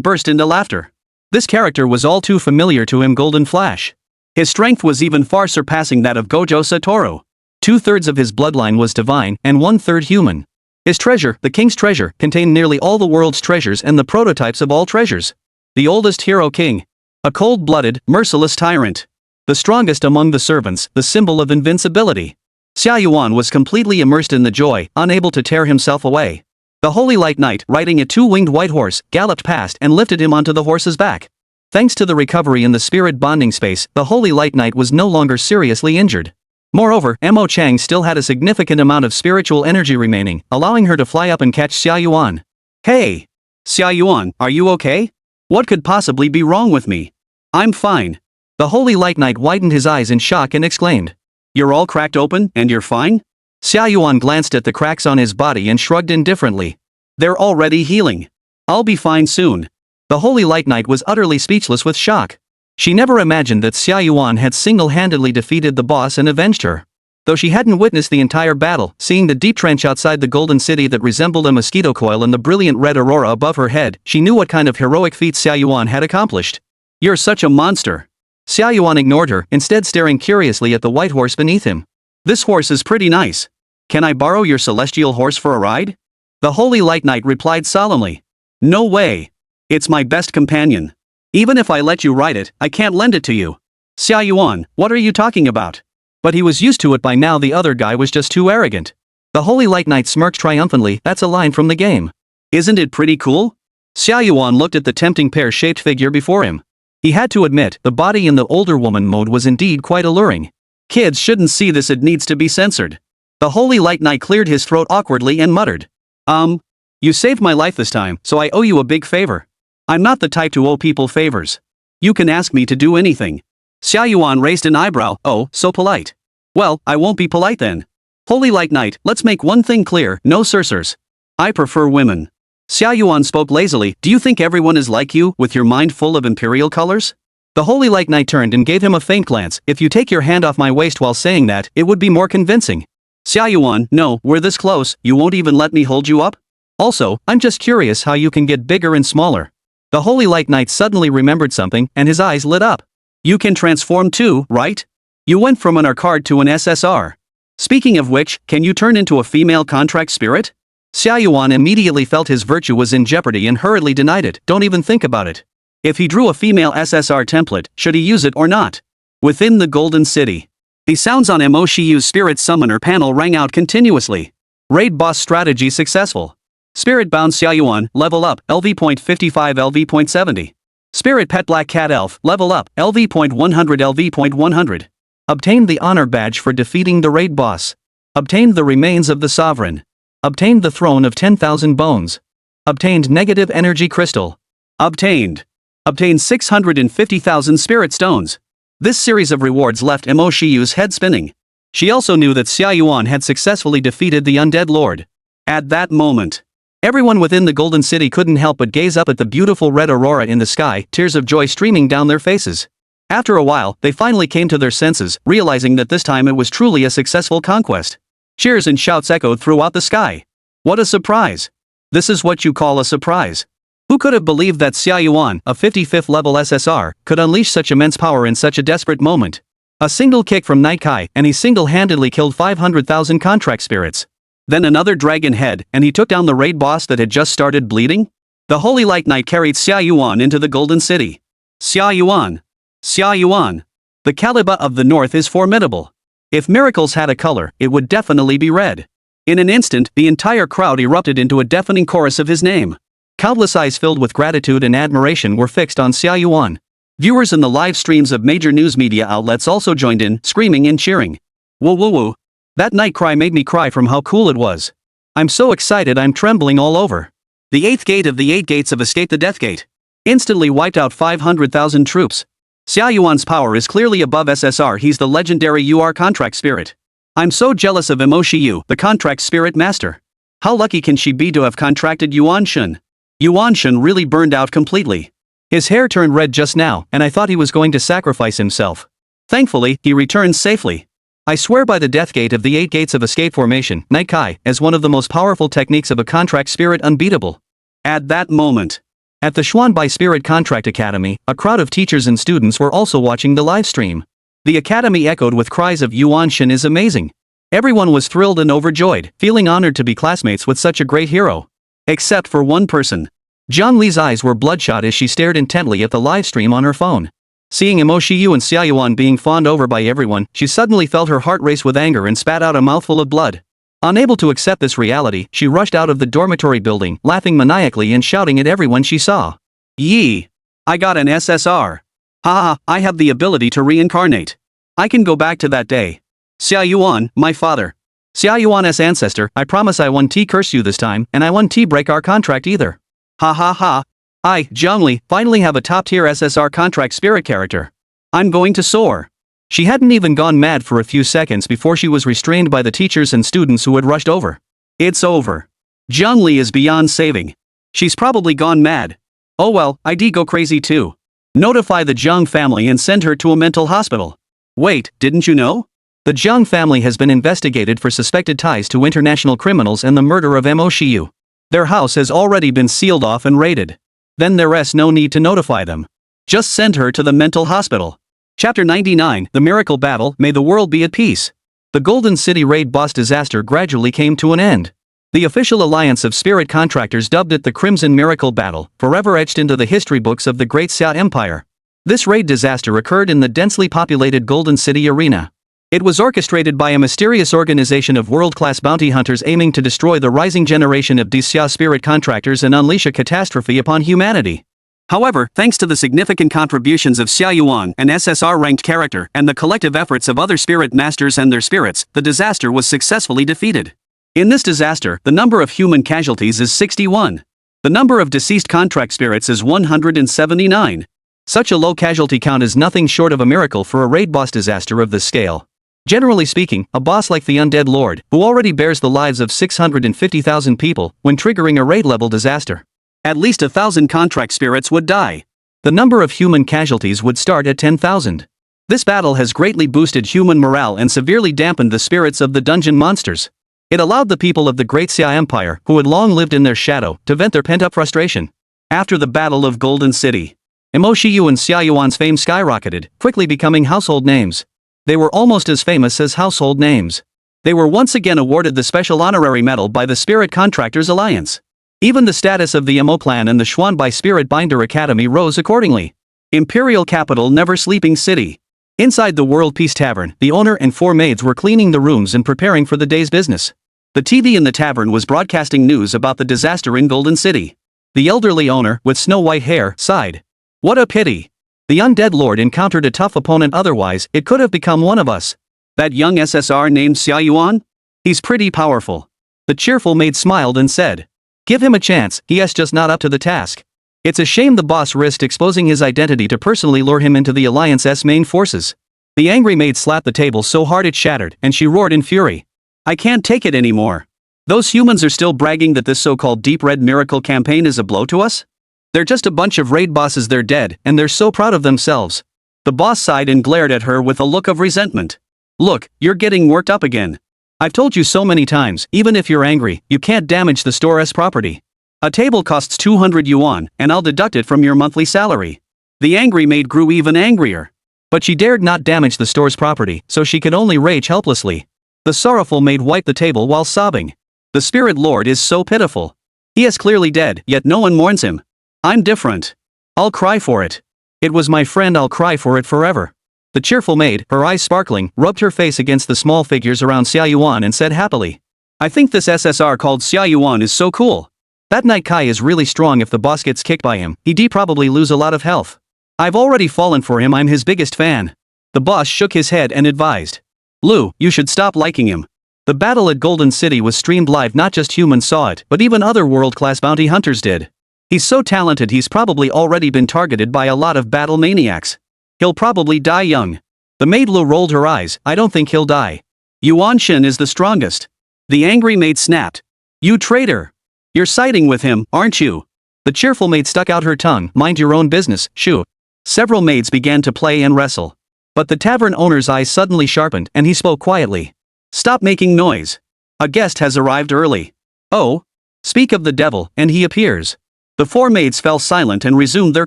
S1: burst into laughter. This character was all too familiar to him. Golden Flash. His strength was even far surpassing that of Gojo Satoru. 2/3 of his bloodline was divine, and 1/3 human. His treasure, the king's treasure, contained nearly all the world's treasures and the prototypes of all treasures. The oldest hero king. A cold-blooded, merciless tyrant. The strongest among the servants, the symbol of invincibility. Xia Yuan was completely immersed in the joy, unable to tear himself away. The Holy Light Knight, riding a 2-winged white horse, galloped past and lifted him onto the horse's back. Thanks to the recovery in the spirit bonding space, the Holy Light Knight was no longer seriously injured. Moreover, Mo Chang still had a significant amount of spiritual energy remaining, allowing her to fly up and catch Xia Yuan. Hey! Xia Yuan, are you okay? What could possibly be wrong with me? I'm fine. The Holy Light Knight widened his eyes in shock and exclaimed. You're all cracked open, and you're fine? Xia Yuan glanced at the cracks on his body and shrugged indifferently. They're already healing. I'll be fine soon. The Holy Light Knight was utterly speechless with shock. She never imagined that Xia Yuan had single-handedly defeated the boss and avenged her. Though she hadn't witnessed the entire battle, seeing the deep trench outside the Golden City that resembled a mosquito coil and the brilliant red aurora above her head, she knew what kind of heroic feats Xia Yuan had accomplished. You're such a monster. Xia Yuan ignored her, instead staring curiously at the white horse beneath him. This horse is pretty nice. Can I borrow your celestial horse for a ride? The Holy Light Knight replied solemnly. No way. It's my best companion. Even if I let you ride it, I can't lend it to you. Xia Yuan, what are you talking about? But he was used to it by now. The other guy was just too arrogant. The Holy Light Knight smirked triumphantly. That's a line from the game. Isn't it pretty cool? Xia Yuan looked at the tempting pear-shaped figure before him. He had to admit, the body in the older woman mode was indeed quite alluring. Kids shouldn't see this, it needs to be censored. The Holy Light Knight cleared his throat awkwardly and muttered. You saved my life this time, so I owe you a big favor. I'm not the type to owe people favors. You can ask me to do anything. Xia Yuan raised an eyebrow. Oh, so polite. Well, I won't be polite then. Holy Light Knight, let's make one thing clear, no sorcerers. I prefer women. Xia Yuan spoke lazily. Do you think everyone is like you, with your mind full of imperial colors? The Holy Light Knight turned and gave him a faint glance. If you take your hand off my waist while saying that, it would be more convincing. Xia Yuan, no, we're this close, you won't even let me hold you up? Also, I'm just curious how you can get bigger and smaller. The Holy Light Knight suddenly remembered something, and his eyes lit up. You can transform too, right? You went from an Arcard to an SSR. Speaking of which, can you turn into a female contract spirit? Xia Yuan immediately felt his virtue was in jeopardy and hurriedly denied it. Don't even think about it. If he drew a female SSR template, should he use it or not? Within the Golden City. The sounds on Mo Shiyu's Spirit Summoner panel rang out continuously. Raid boss strategy successful. Spirit-bound Xia Yuan, level up, LV.55 LV.70. Spirit Pet Black Cat Elf, level up, LV.100 LV.100. Obtained the honor badge for defeating the raid boss. Obtained the remains of the sovereign. Obtained the throne of 10,000 bones. Obtained negative energy crystal. Obtained 650,000 spirit stones. This series of rewards left Mo Shiyu's head spinning. She also knew that Xia Yuan had successfully defeated the undead lord. At that moment, everyone within the Golden City couldn't help but gaze up at the beautiful red aurora in the sky, tears of joy streaming down their faces. After a while, they finally came to their senses, realizing that this time it was truly a successful conquest. Cheers and shouts echoed throughout the sky. What a surprise! This is what you call a surprise. Who could have believed that Xia Yuan, a 55th level SSR, could unleash such immense power in such a desperate moment? A single kick from Night Kai, and he single-handedly killed 500,000 contract spirits. Then another dragon head, and he took down the raid boss that had just started bleeding? The Holy Light Knight carried Xia Yuan into the Golden City. Xia Yuan. Xia Yuan. The Caliba of the North is formidable. If miracles had a color, it would definitely be red. In an instant, the entire crowd erupted into a deafening chorus of his name. Countless eyes filled with gratitude and admiration were fixed on Xia Yuan. Viewers in the live streams of major news media outlets also joined in, screaming and cheering. Woo woo woo. That night cry made me cry from how cool it was. I'm so excited I'm trembling all over. The 8th gate of the 8 gates of Escape the Death Gate. Instantly wiped out 500,000 troops. Xia Yuan's power is clearly above SSR. He's the legendary UR contract spirit. I'm so jealous of Mo Shiyu, the contract spirit master. How lucky can she be to have contracted Yuan Shun? Yuan Shun really burned out completely. His hair turned red just now, and I thought he was going to sacrifice himself. Thankfully, he returned safely. I swear by the death gate of the 8 gates of escape formation, Night Kai, as one of the most powerful techniques of a contract spirit unbeatable. At that moment, at the Xuanbai Spirit Contract Academy, a crowd of teachers and students were also watching the live stream. The academy echoed with cries of Yuan Shen is amazing. Everyone was thrilled and overjoyed, feeling honored to be classmates with such a great hero. Except for one person. Jiang Li's eyes were bloodshot as she stared intently at the live stream on her phone. Seeing Mo Shiyu and Xia Yuan being fawned over by everyone, she suddenly felt her heart race with anger and spat out a mouthful of blood. Unable to accept this reality, she rushed out of the dormitory building, laughing maniacally and shouting at everyone she saw. Yee! I got an SSR. Haha, I have the ability to reincarnate. I can go back to that day. Xia Yuan, my father. Xia Yuan's ancestor, I promise I won't curse you this time, and I won't break our contract either. Ha ha ha. I, Jiang Li, finally have a top-tier SSR contract spirit character. I'm going to soar. She hadn't even gone mad for a few seconds before she was restrained by the teachers and students who had rushed over. It's over. Jiang Li is beyond saving. She's probably gone mad. Oh well, I'd go crazy too. Notify the Jiang family and send her to a mental hospital. Wait, didn't you know? The Jiang family has been investigated for suspected ties to international criminals and the murder of Mo Shiyu. Their house has already been sealed off and raided. Then there's no need to notify them. Just send her to the mental hospital. Chapter 99, The Miracle Battle, May the World Be at Peace. The Golden City raid boss disaster gradually came to an end. The official alliance of spirit contractors dubbed it the Crimson Miracle Battle, forever etched into the history books of the Great Xia Empire. This raid disaster occurred in the densely populated Golden City arena. It was orchestrated by a mysterious organization of world-class bounty hunters aiming to destroy the rising generation of Xia spirit contractors and unleash a catastrophe upon humanity. However, thanks to the significant contributions of Xia Yuan, an SSR-ranked character, and the collective efforts of other spirit masters and their spirits, the disaster was successfully defeated. In this disaster, the number of human casualties is 61. The number of deceased contract spirits is 179. Such a low casualty count is nothing short of a miracle for a raid boss disaster of this scale. Generally speaking, a boss like the Undead Lord, who already bears the lives of 650,000 people, when triggering a raid-level disaster, at least 1,000 contract spirits would die. The number of human casualties would start at 10,000. This battle has greatly boosted human morale and severely dampened the spirits of the dungeon monsters. It allowed the people of the Great Xia Empire, who had long lived in their shadow, to vent their pent-up frustration. After the Battle of Golden City, Mo Shiyu and Xia Yuan's fame skyrocketed, quickly becoming household names. They were almost as famous as household names. They were once again awarded the special honorary medal by the Spirit Contractors Alliance. Even the status of the Mo clan and the Xuanbai Spirit Binder Academy rose accordingly. Imperial capital Never Sleeping City. Inside the World Peace Tavern, the owner and 4 maids were cleaning the rooms and preparing for the day's business. The TV in the tavern was broadcasting news about the disaster in Golden City. The elderly owner, with snow-white hair, sighed. What a pity. The Undead Lord encountered a tough opponent, otherwise it could have become one of us. That young SSR named Xia Yuan? He's pretty powerful. The cheerful maid smiled and said. Give him a chance, he's just not up to the task. It's a shame the boss risked exposing his identity to personally lure him into the Alliance's main forces. The angry maid slapped the table so hard it shattered, and she roared in fury. I can't take it anymore. Those humans are still bragging that this so-called Deep Red Miracle campaign is a blow to us? They're just a bunch of raid bosses, they're dead, and they're so proud of themselves. The boss sighed and glared at her with a look of resentment. Look, you're getting worked up again. I've told you so many times, even if you're angry, you can't damage the store's property. A table costs 200 yuan, and I'll deduct it from your monthly salary. The angry maid grew even angrier. But she dared not damage the store's property, so she could only rage helplessly. The sorrowful maid wiped the table while sobbing. The Spirit Lord is so pitiful. He is clearly dead, yet no one mourns him. I'm different. I'll cry for it. It was my friend, I'll cry for it forever. The cheerful maid, her eyes sparkling, rubbed her face against the small figures around Xia Yuan and said happily. I think this SSR called Xia Yuan is so cool. That Night Kai is really strong. If the boss gets kicked by him, he'd probably lose a lot of health. I've already fallen for him, I'm his biggest fan. The boss shook his head and advised. Lu, you should stop liking him. The battle at Golden City was streamed live, not just humans saw it, but even other world-class bounty hunters did. He's so talented he's probably already been targeted by a lot of battle maniacs. He'll probably die young. The maid Lu rolled her eyes, I don't think he'll die. Yuan Shen is the strongest. The angry maid snapped. You traitor! You're siding with him, aren't you? The cheerful maid stuck out her tongue. Mind your own business, Shu. Several maids began to play and wrestle. But the tavern owner's eyes suddenly sharpened and he spoke quietly. Stop making noise. A guest has arrived early. Oh. Speak of the devil, and he appears. The four maids fell silent and resumed their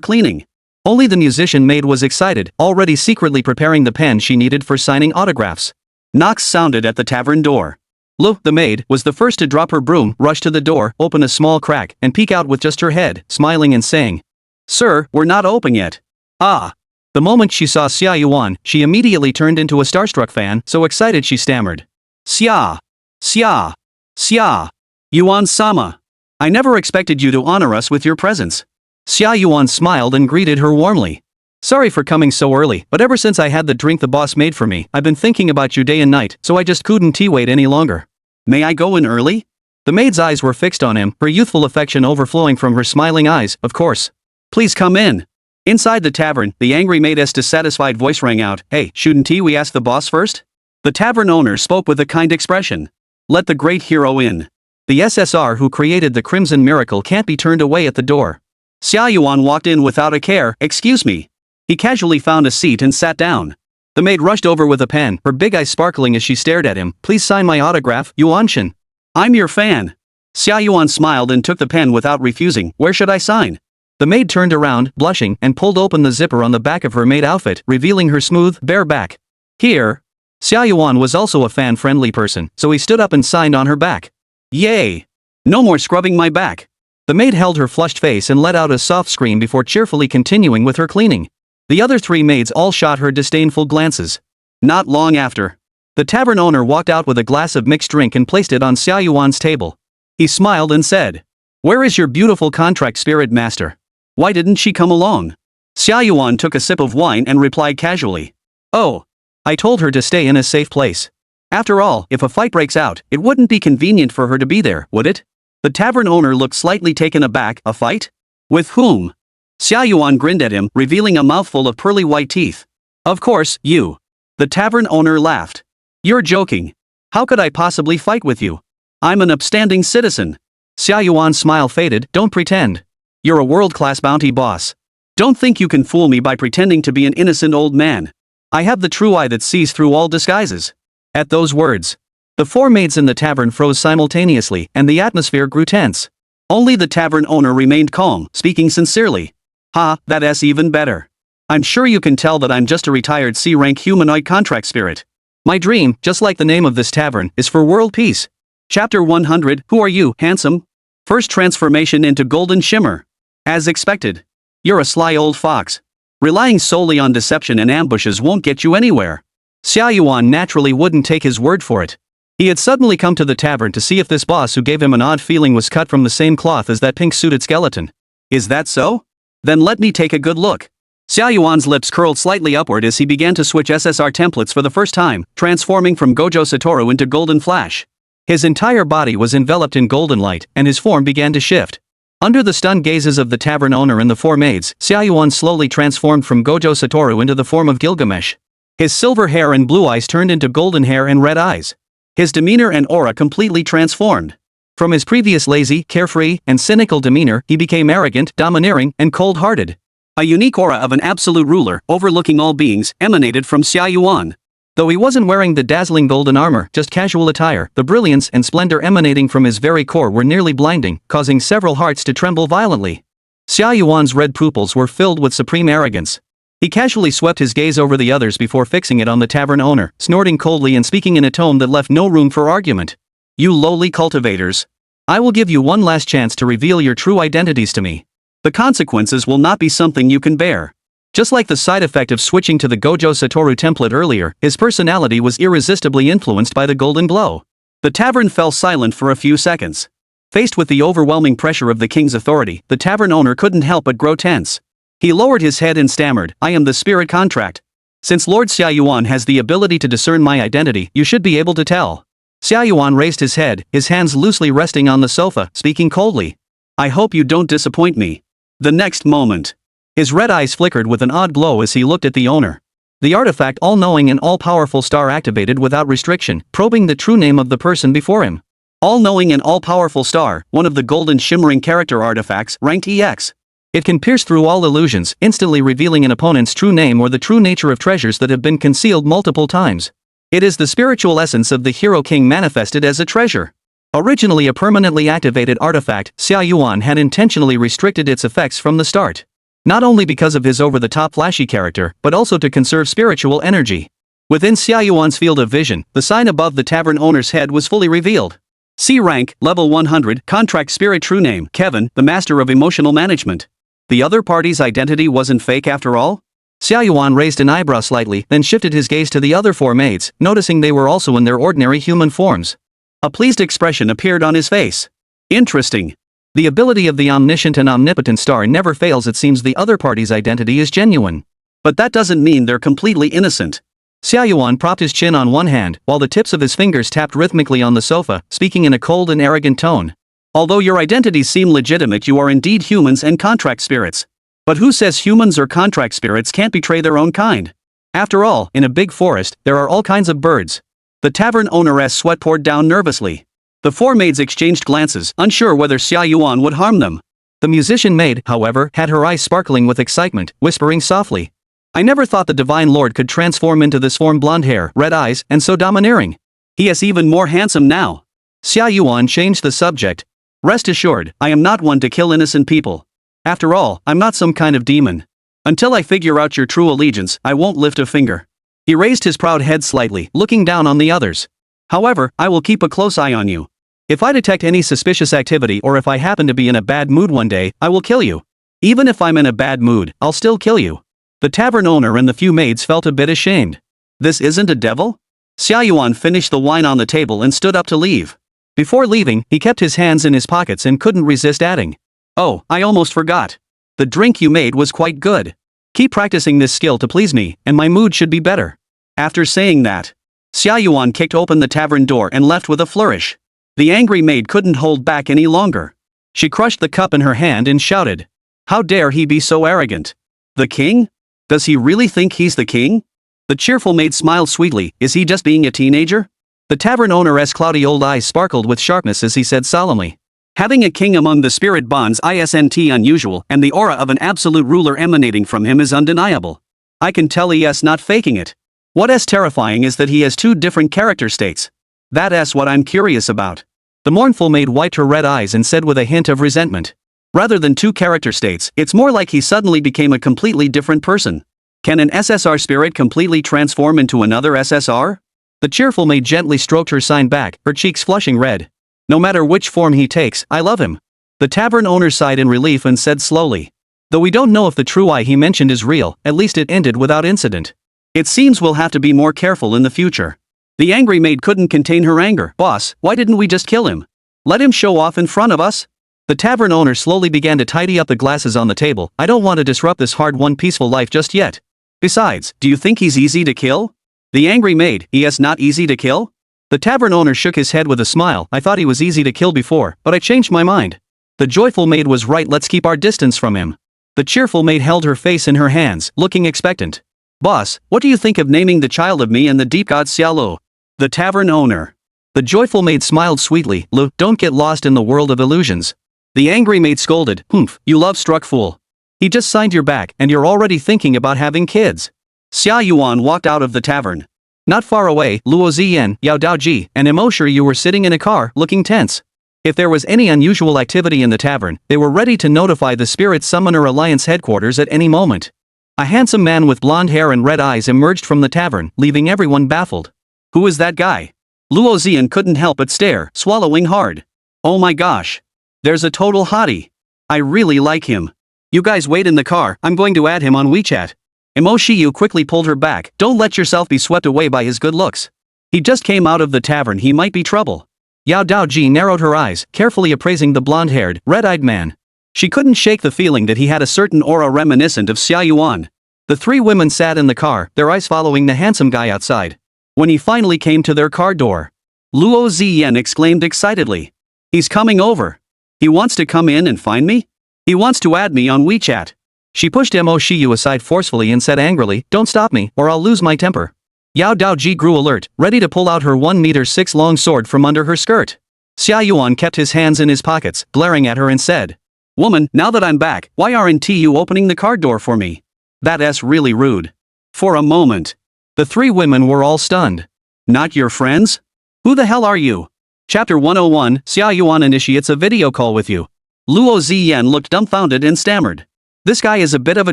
S1: cleaning. Only the musician maid was excited, already secretly preparing the pen she needed for signing autographs. Knocks sounded at the tavern door. Lu, the maid, was the first to drop her broom, rush to the door, open a small crack, and peek out with just her head, smiling and saying, "Sir, we're not open yet." Ah. The moment she saw Xia Yuan, she immediately turned into a starstruck fan, so excited she stammered. Xia. Xia. Xia. Yuan-sama. I never expected you to honor us with your presence. Xia Yuan smiled and greeted her warmly. Sorry for coming so early, but ever since I had the drink the boss made for me, I've been thinking about you day and night, so I just couldn't wait any longer. May I go in early? The maid's eyes were fixed on him, her youthful affection overflowing from her smiling eyes, of course. Please come in. Inside the tavern, the angry maid's dissatisfied voice rang out, Hey, shouldn't we ask the boss first? The tavern owner spoke with a kind expression. Let the great hero in. The SSR who created the Crimson Miracle can't be turned away at the door. Xia Yuan walked in without a care. Excuse me. He casually found a seat and sat down. The maid rushed over with a pen, her big eyes sparkling as she stared at him. Please sign my autograph, Yuanshan. I'm your fan. Xia Yuan smiled and took the pen without refusing. Where should I sign? The maid turned around, blushing, and pulled open the zipper on the back of her maid outfit, revealing her smooth, bare back. Here. Xia Yuan was also a fan-friendly person, so he stood up and signed on her back. Yay! No more scrubbing my back. The maid held her flushed face and let out a soft scream before cheerfully continuing with her cleaning. The other three maids all shot her disdainful glances. Not long after, the tavern owner walked out with a glass of mixed drink and placed it on Xia Yuan's table. He smiled and said, Where is your beautiful contract spirit master? Why didn't she come along? Xia Yuan took a sip of wine and replied casually. Oh. I told her to stay in a safe place. After all, if a fight breaks out, it wouldn't be convenient for her to be there, would it? The tavern owner looked slightly taken aback. A fight? With whom? Xia Yuan grinned at him, revealing a mouthful of pearly white teeth. Of course, you. The tavern owner laughed. You're joking. How could I possibly fight with you? I'm an upstanding citizen. Xia Yuan's smile faded. Don't pretend. You're a world-class bounty boss. Don't think you can fool me by pretending to be an innocent old man. I have the true eye that sees through all disguises. At those words, the four maids in the tavern froze simultaneously, and the atmosphere grew tense. Only the tavern owner remained calm, speaking sincerely. Ha, that's even better. I'm sure you can tell that I'm just a retired C-rank humanoid contract spirit. My dream, just like the name of this tavern, is for world peace. Chapter 100, Who are you, handsome? First transformation into golden shimmer. As expected. You're a sly old fox. Relying solely on deception and ambushes won't get you anywhere. Xia Yuan naturally wouldn't take his word for it. He had suddenly come to the tavern to see if this boss who gave him an odd feeling was cut from the same cloth as that pink-suited skeleton. Is that so? Then let me take a good look. Xia Yuan's lips curled slightly upward as he began to switch SSR templates for the first time, transforming from Gojo Satoru into Golden Flash. His entire body was enveloped in golden light, and his form began to shift. Under the stunned gazes of the tavern owner and the four maids, Xia Yuan slowly transformed from Gojo Satoru into the form of Gilgamesh. His silver hair and blue eyes turned into golden hair and red eyes. His demeanor and aura completely transformed. From his previous lazy, carefree, and cynical demeanor, he became arrogant, domineering, and cold-hearted. A unique aura of an absolute ruler, overlooking all beings, emanated from Xia Yuan. Though he wasn't wearing the dazzling golden armor, just casual attire, the brilliance and splendor emanating from his very core were nearly blinding, causing several hearts to tremble violently. Xia Yuan's red pupils were filled with supreme arrogance. He casually swept his gaze over the others before fixing it on the tavern owner, snorting coldly and speaking in a tone that left no room for argument. You lowly cultivators. I will give you one last chance to reveal your true identities to me. The consequences will not be something you can bear. Just like the side effect of switching to the Gojo Satoru template earlier, his personality was irresistibly influenced by the golden glow. The tavern fell silent for a few seconds. Faced with the overwhelming pressure of the king's authority, the tavern owner couldn't help but grow tense. He lowered his head and stammered, I am the spirit contract. Since Lord Xia Yuan has the ability to discern my identity, you should be able to tell. Xia Yuan raised his head, his hands loosely resting on the sofa, speaking coldly. I hope you don't disappoint me. The next moment, his red eyes flickered with an odd glow as he looked at the owner. The artifact all-knowing and all-powerful star activated without restriction, probing the true name of the person before him. All-knowing and all-powerful star, one of the golden shimmering character artifacts, ranked EX. It can pierce through all illusions, instantly revealing an opponent's true name or the true nature of treasures that have been concealed multiple times. It is the spiritual essence of the Hero King manifested as a treasure. Originally a permanently activated artifact, Xia Yuan had intentionally restricted its effects from the start. Not only because of his over-the-top flashy character, but also to conserve spiritual energy. Within Xia Yuan's field of vision, the sign above the tavern owner's head was fully revealed. C rank, level 100, contract spirit true name, Kevin, the master of emotional management. The other party's identity wasn't fake after all? Xia Yuan raised an eyebrow slightly, then shifted his gaze to the other four maids, noticing they were also in their ordinary human forms. A pleased expression appeared on his face. Interesting. The ability of the omniscient and omnipotent star never fails. It seems the other party's identity is genuine. But that doesn't mean they're completely innocent. Xia Yuan propped his chin on one hand, while the tips of his fingers tapped rhythmically on the sofa, speaking in a cold and arrogant tone. Although your identities seem legitimate, you are indeed humans and contract spirits. But who says humans or contract spirits can't betray their own kind? After all, in a big forest, there are all kinds of birds. The tavern owner's sweat poured down nervously. The four maids exchanged glances, unsure whether Xia Yuan would harm them. The musician maid, however, had her eyes sparkling with excitement, whispering softly. I never thought the Divine Lord could transform into this form, blonde hair, red eyes, and so domineering. He is even more handsome now. Xia Yuan changed the subject. Rest assured, I am not one to kill innocent people. After all, I'm not some kind of demon. Until I figure out your true allegiance, I won't lift a finger. He raised his proud head slightly, looking down on the others. However, I will keep a close eye on you. If I detect any suspicious activity or if I happen to be in a bad mood one day, I will kill you. Even if I'm in a bad mood, I'll still kill you. The tavern owner and the few maids felt a bit ashamed. This isn't a devil? Xia Yuan finished the wine on the table and stood up to leave. Before leaving, he kept his hands in his pockets and couldn't resist adding. Oh, I almost forgot. The drink you made was quite good. Keep practicing this skill to please me, and my mood should be better. After saying that, Xia Yuan kicked open the tavern door and left with a flourish. The angry maid couldn't hold back any longer. She crushed the cup in her hand and shouted. How dare he be so arrogant? The king? Does he really think he's the king? The cheerful maid smiled sweetly. Is he just being a teenager? The tavern owner's cloudy old eyes sparkled with sharpness as he said solemnly. Having a king among the spirit bonds isn't unusual, and the aura of an absolute ruler emanating from him is undeniable. I can tell he's not faking it. What's terrifying is that he has two different character states. That's what I'm curious about. The mournful maid wiped her red eyes and said with a hint of resentment. Rather than two character states, it's more like he suddenly became a completely different person. Can an SSR spirit completely transform into another SSR? The cheerful maid gently stroked her sign back, her cheeks flushing red. No matter which form he takes, I love him. The tavern owner sighed in relief and said slowly. Though we don't know if the true I he mentioned is real, at least it ended without incident. It seems we'll have to be more careful in the future. The angry maid couldn't contain her anger. Boss, why didn't we just kill him? Let him show off in front of us? The tavern owner slowly began to tidy up the glasses on the table. I don't want to disrupt this hard-won peaceful life just yet. Besides, do you think he's easy to kill? The angry maid, he is not easy to kill? The tavern owner shook his head with a smile. I thought he was easy to kill before, but I changed my mind. The joyful maid was right, let's keep our distance from him. The cheerful maid held her face in her hands, looking expectant. Boss, what do you think of naming the child of me and the deep god Xia Lu? The tavern owner. The joyful maid smiled sweetly. Lu, don't get lost in the world of illusions. The angry maid scolded. Humph, you love-struck fool. He just signed your back and you're already thinking about having kids. Xia Yuan walked out of the tavern. Not far away, Luo Ziyan, Yao Daoji, and Mo Shiyu were sitting in a car, looking tense. If there was any unusual activity in the tavern, they were ready to notify the Spirit Summoner Alliance headquarters at any moment. A handsome man with blonde hair and red eyes emerged from the tavern, leaving everyone baffled. Who is that guy? Luo Ziyan couldn't help but stare, swallowing hard. Oh my gosh. There's a total hottie. I really like him. You guys wait in the car, I'm going to add him on WeChat. Mo Shiyu quickly pulled her back. Don't let yourself be swept away by his good looks. He just came out of the tavern, he might be trouble. Yao Daoji narrowed her eyes, carefully appraising the blonde-haired, red-eyed man. She couldn't shake the feeling that he had a certain aura reminiscent of Xia Yuan. The three women sat in the car, their eyes following the handsome guy outside. When he finally came to their car door, Luo Ziyan exclaimed excitedly. He's coming over. He wants to come in and find me? He wants to add me on WeChat. She pushed Mo Shiyu aside forcefully and said angrily, don't stop me, or I'll lose my temper. Yao Daoji grew alert, ready to pull out her 1 meter 6 long sword from under her skirt. Xia Yuan kept his hands in his pockets, glaring at her and said, "Woman, now that I'm back, why aren't you opening the car door for me? That's really rude." For a moment, the three women were all stunned. "Not your friends? Who the hell are you?" Chapter 101, Xia Yuan initiates a video call with you. Luo Ziyan looked dumbfounded and stammered. "This guy is a bit of a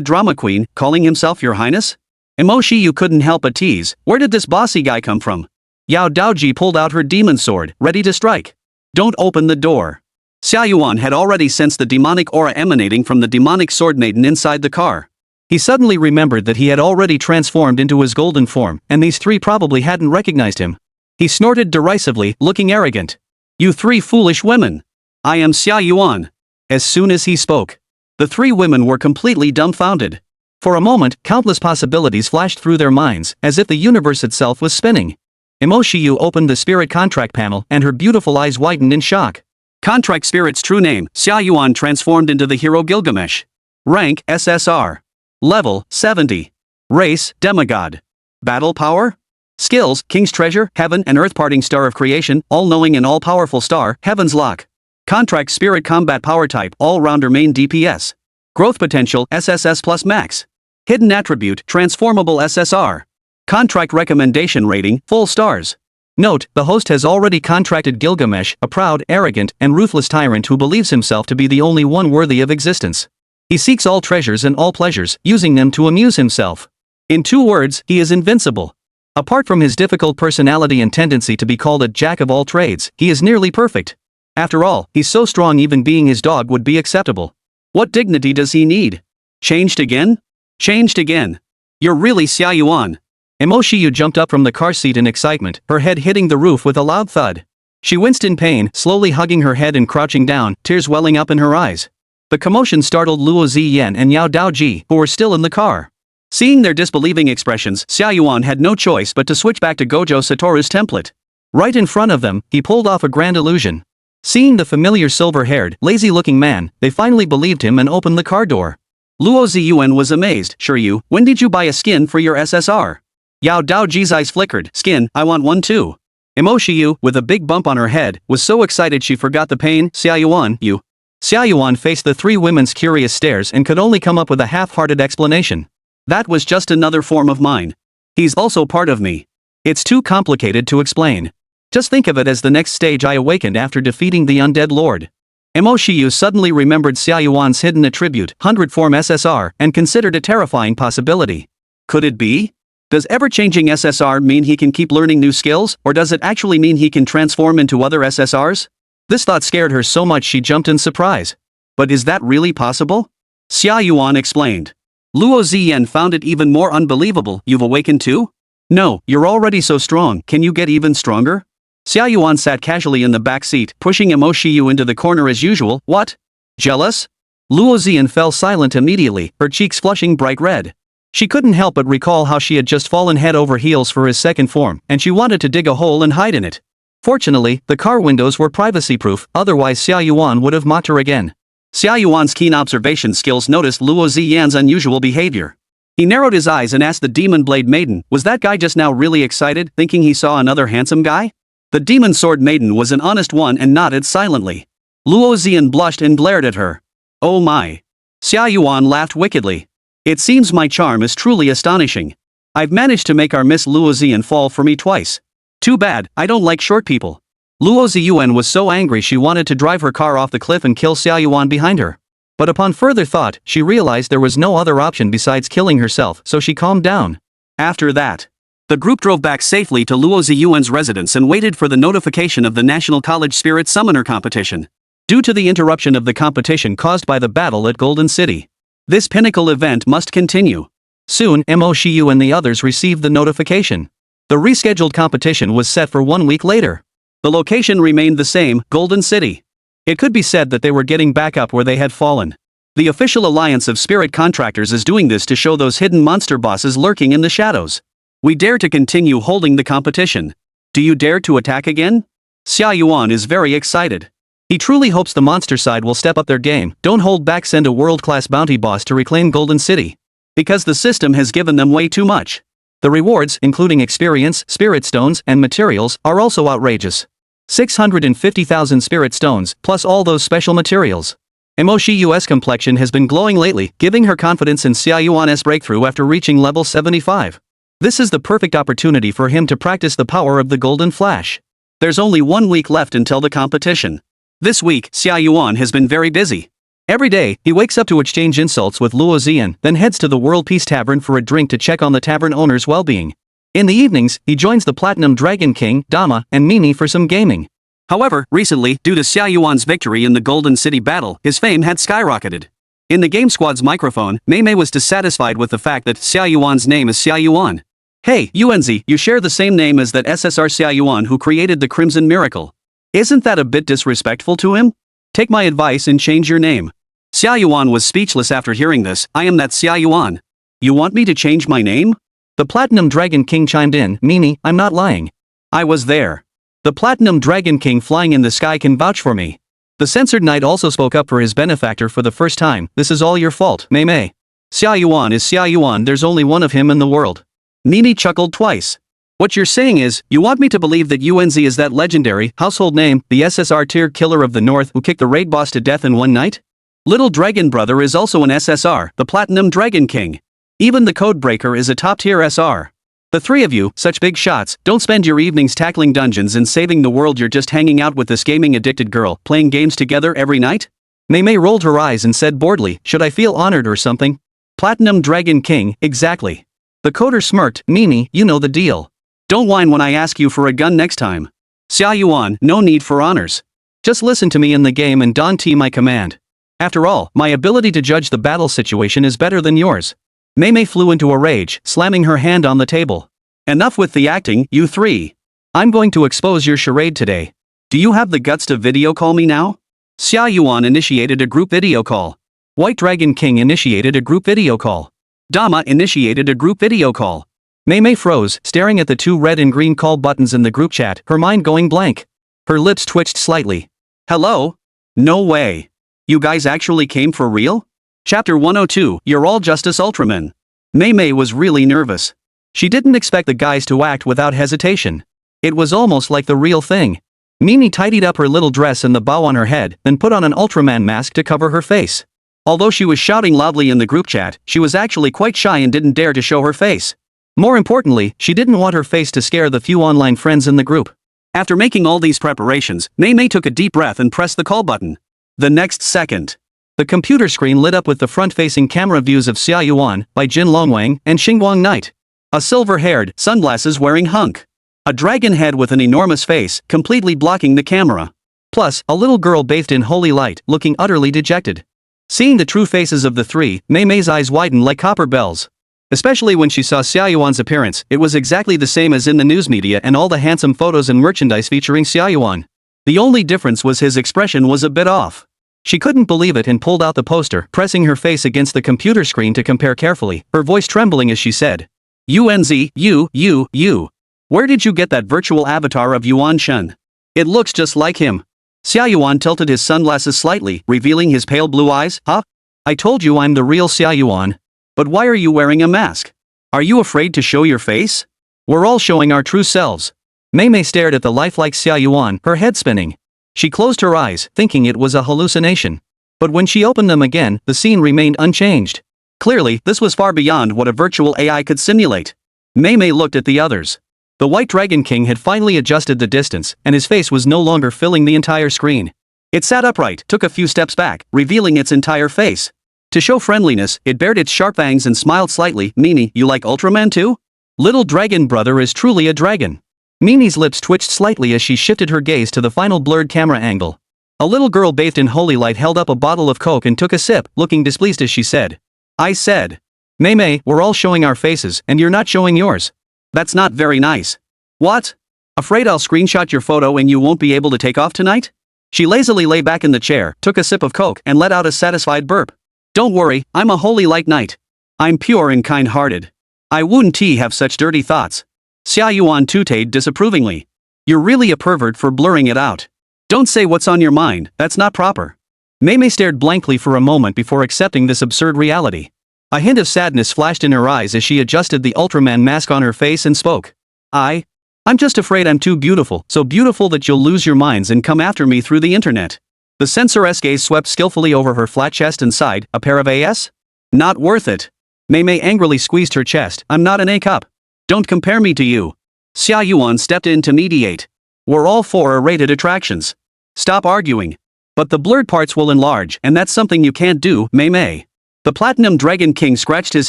S1: drama queen, calling himself your highness?" And Mo Shiyu couldn't help but tease, "Where did this bossy guy come from?" Yao Daoji pulled out her demon sword, ready to strike. "Don't open the door." Xia Yuan had already sensed the demonic aura emanating from the demonic sword maiden inside the car. He suddenly remembered that he had already transformed into his golden form, and these three probably hadn't recognized him. He snorted derisively, looking arrogant. "You three foolish women! I am Xia Yuan." As soon as he spoke, the three women were completely dumbfounded. For a moment, countless possibilities flashed through their minds, as if the universe itself was spinning. Mo Shiyu opened the spirit contract panel, and her beautiful eyes widened in shock. Contract spirit's true name, Xia Yuan, transformed into the hero Gilgamesh. Rank, SSR. Level, 70. Race, demigod. Battle power? Skills, King's Treasure, Heaven and Earth, Parting Star of Creation, All-Knowing and All-Powerful Star, Heaven's Lock. Contract Spirit Combat Power Type, All-Rounder Main DPS. Growth Potential, SSS Plus Max. Hidden Attribute, Transformable SSR. Contract Recommendation Rating, Full Stars. Note, the host has already contracted Gilgamesh, a proud, arrogant, and ruthless tyrant who believes himself to be the only one worthy of existence. He seeks all treasures and all pleasures, using them to amuse himself. In 2 words, he is invincible. Apart from his difficult personality and tendency to be called a jack of all trades, he is nearly perfect. After all, he's so strong even being his dog would be acceptable. What dignity does he need? Changed again? Changed again. You're really Xia Yuan. Mo Shiyu jumped up from the car seat in excitement, her head hitting the roof with a loud thud. She winced in pain, slowly hugging her head and crouching down, tears welling up in her eyes. The commotion startled Luo Ziyan and Yao Daoji, who were still in the car. Seeing their disbelieving expressions, Xia Yuan had no choice but to switch back to Gojo Satoru's template. Right in front of them, he pulled off a grand illusion. Seeing the familiar silver-haired, lazy-looking man, they finally believed him and opened the car door. Luo Ziyuan was amazed. "Sure you, when did you buy a skin for your SSR?" Yao Daoji's eyes flickered. "Skin, I want one too." Mo Shiyu, with a big bump on her head, was so excited she forgot the pain. "Xia Yuan, you." Xia Yuan faced the three women's curious stares and could only come up with a half-hearted explanation. "That was just another form of mine. He's also part of me. It's too complicated to explain. Just think of it as the next stage I awakened after defeating the undead lord." Mo Shiyu suddenly remembered Xia Yuan's hidden attribute, 100 form SSR, and considered a terrifying possibility. Could it be? Does ever-changing SSR mean he can keep learning new skills, or does it actually mean he can transform into other SSRs? This thought scared her so much she jumped in surprise. But is that really possible? Xia Yuan explained. Luo Ziyan found it even more unbelievable. "You've awakened too?" "No, you're already so strong, can you get even stronger?" Xia Yuan sat casually in the back seat, pushing Mo Shiyu into the corner as usual. "What? Jealous?" Luo Ziyan fell silent immediately, her cheeks flushing bright red. She couldn't help but recall how she had just fallen head over heels for his second form, and she wanted to dig a hole and hide in it. Fortunately, the car windows were privacy-proof, otherwise Xia Yuan would have mocked her again. Xia Yuan's keen observation skills noticed Luo Ziyan's unusual behavior. He narrowed his eyes and asked the Demon Blade Maiden, "Was that guy just now really excited, thinking he saw another handsome guy?" The Demon Sword Maiden was an honest one and nodded silently. Luo Ziyan blushed and glared at her. "Oh my." Xia Yuan laughed wickedly. "It seems my charm is truly astonishing. I've managed to make our Miss Luo Ziyan fall for me twice. Too bad, I don't like short people." Luo Ziyuan was so angry she wanted to drive her car off the cliff and kill Xia Yuan behind her. But upon further thought, she realized there was no other option besides killing herself, so she calmed down. After that, the group drove back safely to Luo Ziyuan's residence and waited for the notification of the National College Spirit Summoner competition. Due to the interruption of the competition caused by the battle at Golden City, this pinnacle event must continue. Soon, Mo Shiyu and the others received the notification. The rescheduled competition was set for 1 week later. The location remained the same, Golden City. It could be said that they were getting back up where they had fallen. The official alliance of spirit contractors is doing this to show those hidden monster bosses lurking in the shadows. "We dare to continue holding the competition. Do you dare to attack again?" Xia Yuan is very excited. He truly hopes the monster side will step up their game. Don't hold back, send a world-class bounty boss to reclaim Golden City. Because the system has given them way too much. The rewards, including experience, spirit stones, and materials, are also outrageous. 650,000 spirit stones, plus all those special materials. And Mo Shiyu's complexion has been glowing lately, giving her confidence in Xia Yuan's breakthrough after reaching level 75. This is the perfect opportunity for him to practice the power of the Golden Flash. There's only 1 week left until the competition. This week, Xia Yuan has been very busy. Every day, he wakes up to exchange insults with Luo Xian, then heads to the World Peace Tavern for a drink to check on the tavern owner's well-being. In the evenings, he joins the Platinum Dragon King, Dama, and Mimi for some gaming. However, recently, due to Xia Yuan's victory in the Golden City battle, his fame had skyrocketed. In the Game Squad's microphone, Mei was dissatisfied with the fact that Xia Yuan's name is Xia Yuan. Hey, Yuanzi, you share the same name as that SSR Xia Yuan who created the Crimson Miracle. Isn't that a bit disrespectful to him? Take my advice and change your name. Xia Yuan was speechless after hearing this. I am that Xia Yuan. You want me to change my name? The Platinum Dragon King chimed in, Mimi, I'm not lying. I was there. The Platinum Dragon King flying in the sky can vouch for me. The Censored Knight also spoke up for his benefactor for the first time. This is all your fault, Mei. Xia Yuan is Xia Yuan, there's only one of him in the world. Mimi chuckled twice. What you're saying is, you want me to believe that Yuanzi is that legendary, household name, the SSR-tier killer of the north who kicked the raid boss to death in one night? Little Dragon Brother is also an SSR, the Platinum Dragon King. Even the Codebreaker is a top-tier SR. The three of you, such big shots, don't spend your evenings tackling dungeons and saving the world, you're just hanging out with this gaming-addicted girl, playing games together every night? Mei rolled her eyes and said boredly, should I feel honored or something? Platinum Dragon King, exactly. The coder smirked, Mimi, you know the deal. Don't whine when I ask you for a gun next time. Xia Yuan, no need for honors. Just listen to me in the game and don't my command. After all, my ability to judge the battle situation is better than yours. Mei flew into a rage, slamming her hand on the table. Enough with the acting, you three. I'm going to expose your charade today. Do you have the guts to video call me now? Xia Yuan initiated a group video call. White Dragon King initiated a group video call. Dama initiated a group video call. Mei froze, staring at the two red and green call buttons in the group chat, her mind going blank. Her lips twitched slightly. Hello? No way. You guys actually came for real? Chapter 102, You're All Justice Ultramen. Mei was really nervous. She didn't expect the guys to act without hesitation. It was almost like the real thing. Mimi tidied up her little dress and the bow on her head, then put on an Ultraman mask to cover her face. Although she was shouting loudly in the group chat, she was actually quite shy and didn't dare to show her face. More importantly, she didn't want her face to scare the few online friends in the group. After making all these preparations, Mei took a deep breath and pressed the call button. The next second, the computer screen lit up with the front-facing camera views of Xia Yuan by Jin Longwang and Xingguang Knight. A silver-haired, sunglasses-wearing hunk. A dragon head with an enormous face, completely blocking the camera. Plus, a little girl bathed in holy light, looking utterly dejected. Seeing the true faces of the three, Mei's eyes widened like copper bells. Especially when she saw Xia Yuan's appearance, it was exactly the same as in the news media and all the handsome photos and merchandise featuring Xia Yuan. The only difference was his expression was a bit off. She couldn't believe it and pulled out the poster, pressing her face against the computer screen to compare carefully, her voice trembling as she said. Yuanzi, you. Where did you get that virtual avatar of Yuan Shen? It looks just like him. Xia Yuan tilted his sunglasses slightly, revealing his pale blue eyes. Huh? I told you I'm the real Xia Yuan. But why are you wearing a mask? Are you afraid to show your face? We're all showing our true selves. Mei stared at the lifelike Xia Yuan, her head spinning. She closed her eyes, thinking it was a hallucination. But when she opened them again, the scene remained unchanged. Clearly, this was far beyond what a virtual AI could simulate. Mei looked at the others. The White Dragon King had finally adjusted the distance, and his face was no longer filling the entire screen. It sat upright, took a few steps back, revealing its entire face. To show friendliness, it bared its sharp fangs and smiled slightly. Mimi, you like Ultraman too? Little Dragon Brother is truly a dragon. Mimi's lips twitched slightly as she shifted her gaze to the final blurred camera angle. A little girl bathed in holy light held up a bottle of Coke and took a sip, looking displeased as she said. I said. Mei, we're all showing our faces, and you're not showing yours. That's not very nice. What? Afraid I'll screenshot your photo and you won't be able to take off tonight? She lazily lay back in the chair, took a sip of Coke, and let out a satisfied burp. Don't worry, I'm a holy light knight. I'm pure and kind-hearted. I wouldn't have such dirty thoughts. Xia Yuan tooted disapprovingly. You're really a pervert for blurring it out. Don't say what's on your mind, that's not proper. Mei stared blankly for a moment before accepting this absurd reality. A hint of sadness flashed in her eyes as she adjusted the Ultraman mask on her face and spoke. I I'm just afraid I'm too beautiful, so beautiful that you'll lose your minds and come after me through the internet. The censor's gaze swept skillfully over her flat chest and sighed, a pair of AS? Not worth it. Mei angrily squeezed her chest, I'm not an A-cup. Don't compare me to you. Xia Yuan stepped in to mediate. We're all four A-rated attractions. Stop arguing. But the blurred parts will enlarge, and that's something you can't do, Mei. The Platinum Dragon King scratched his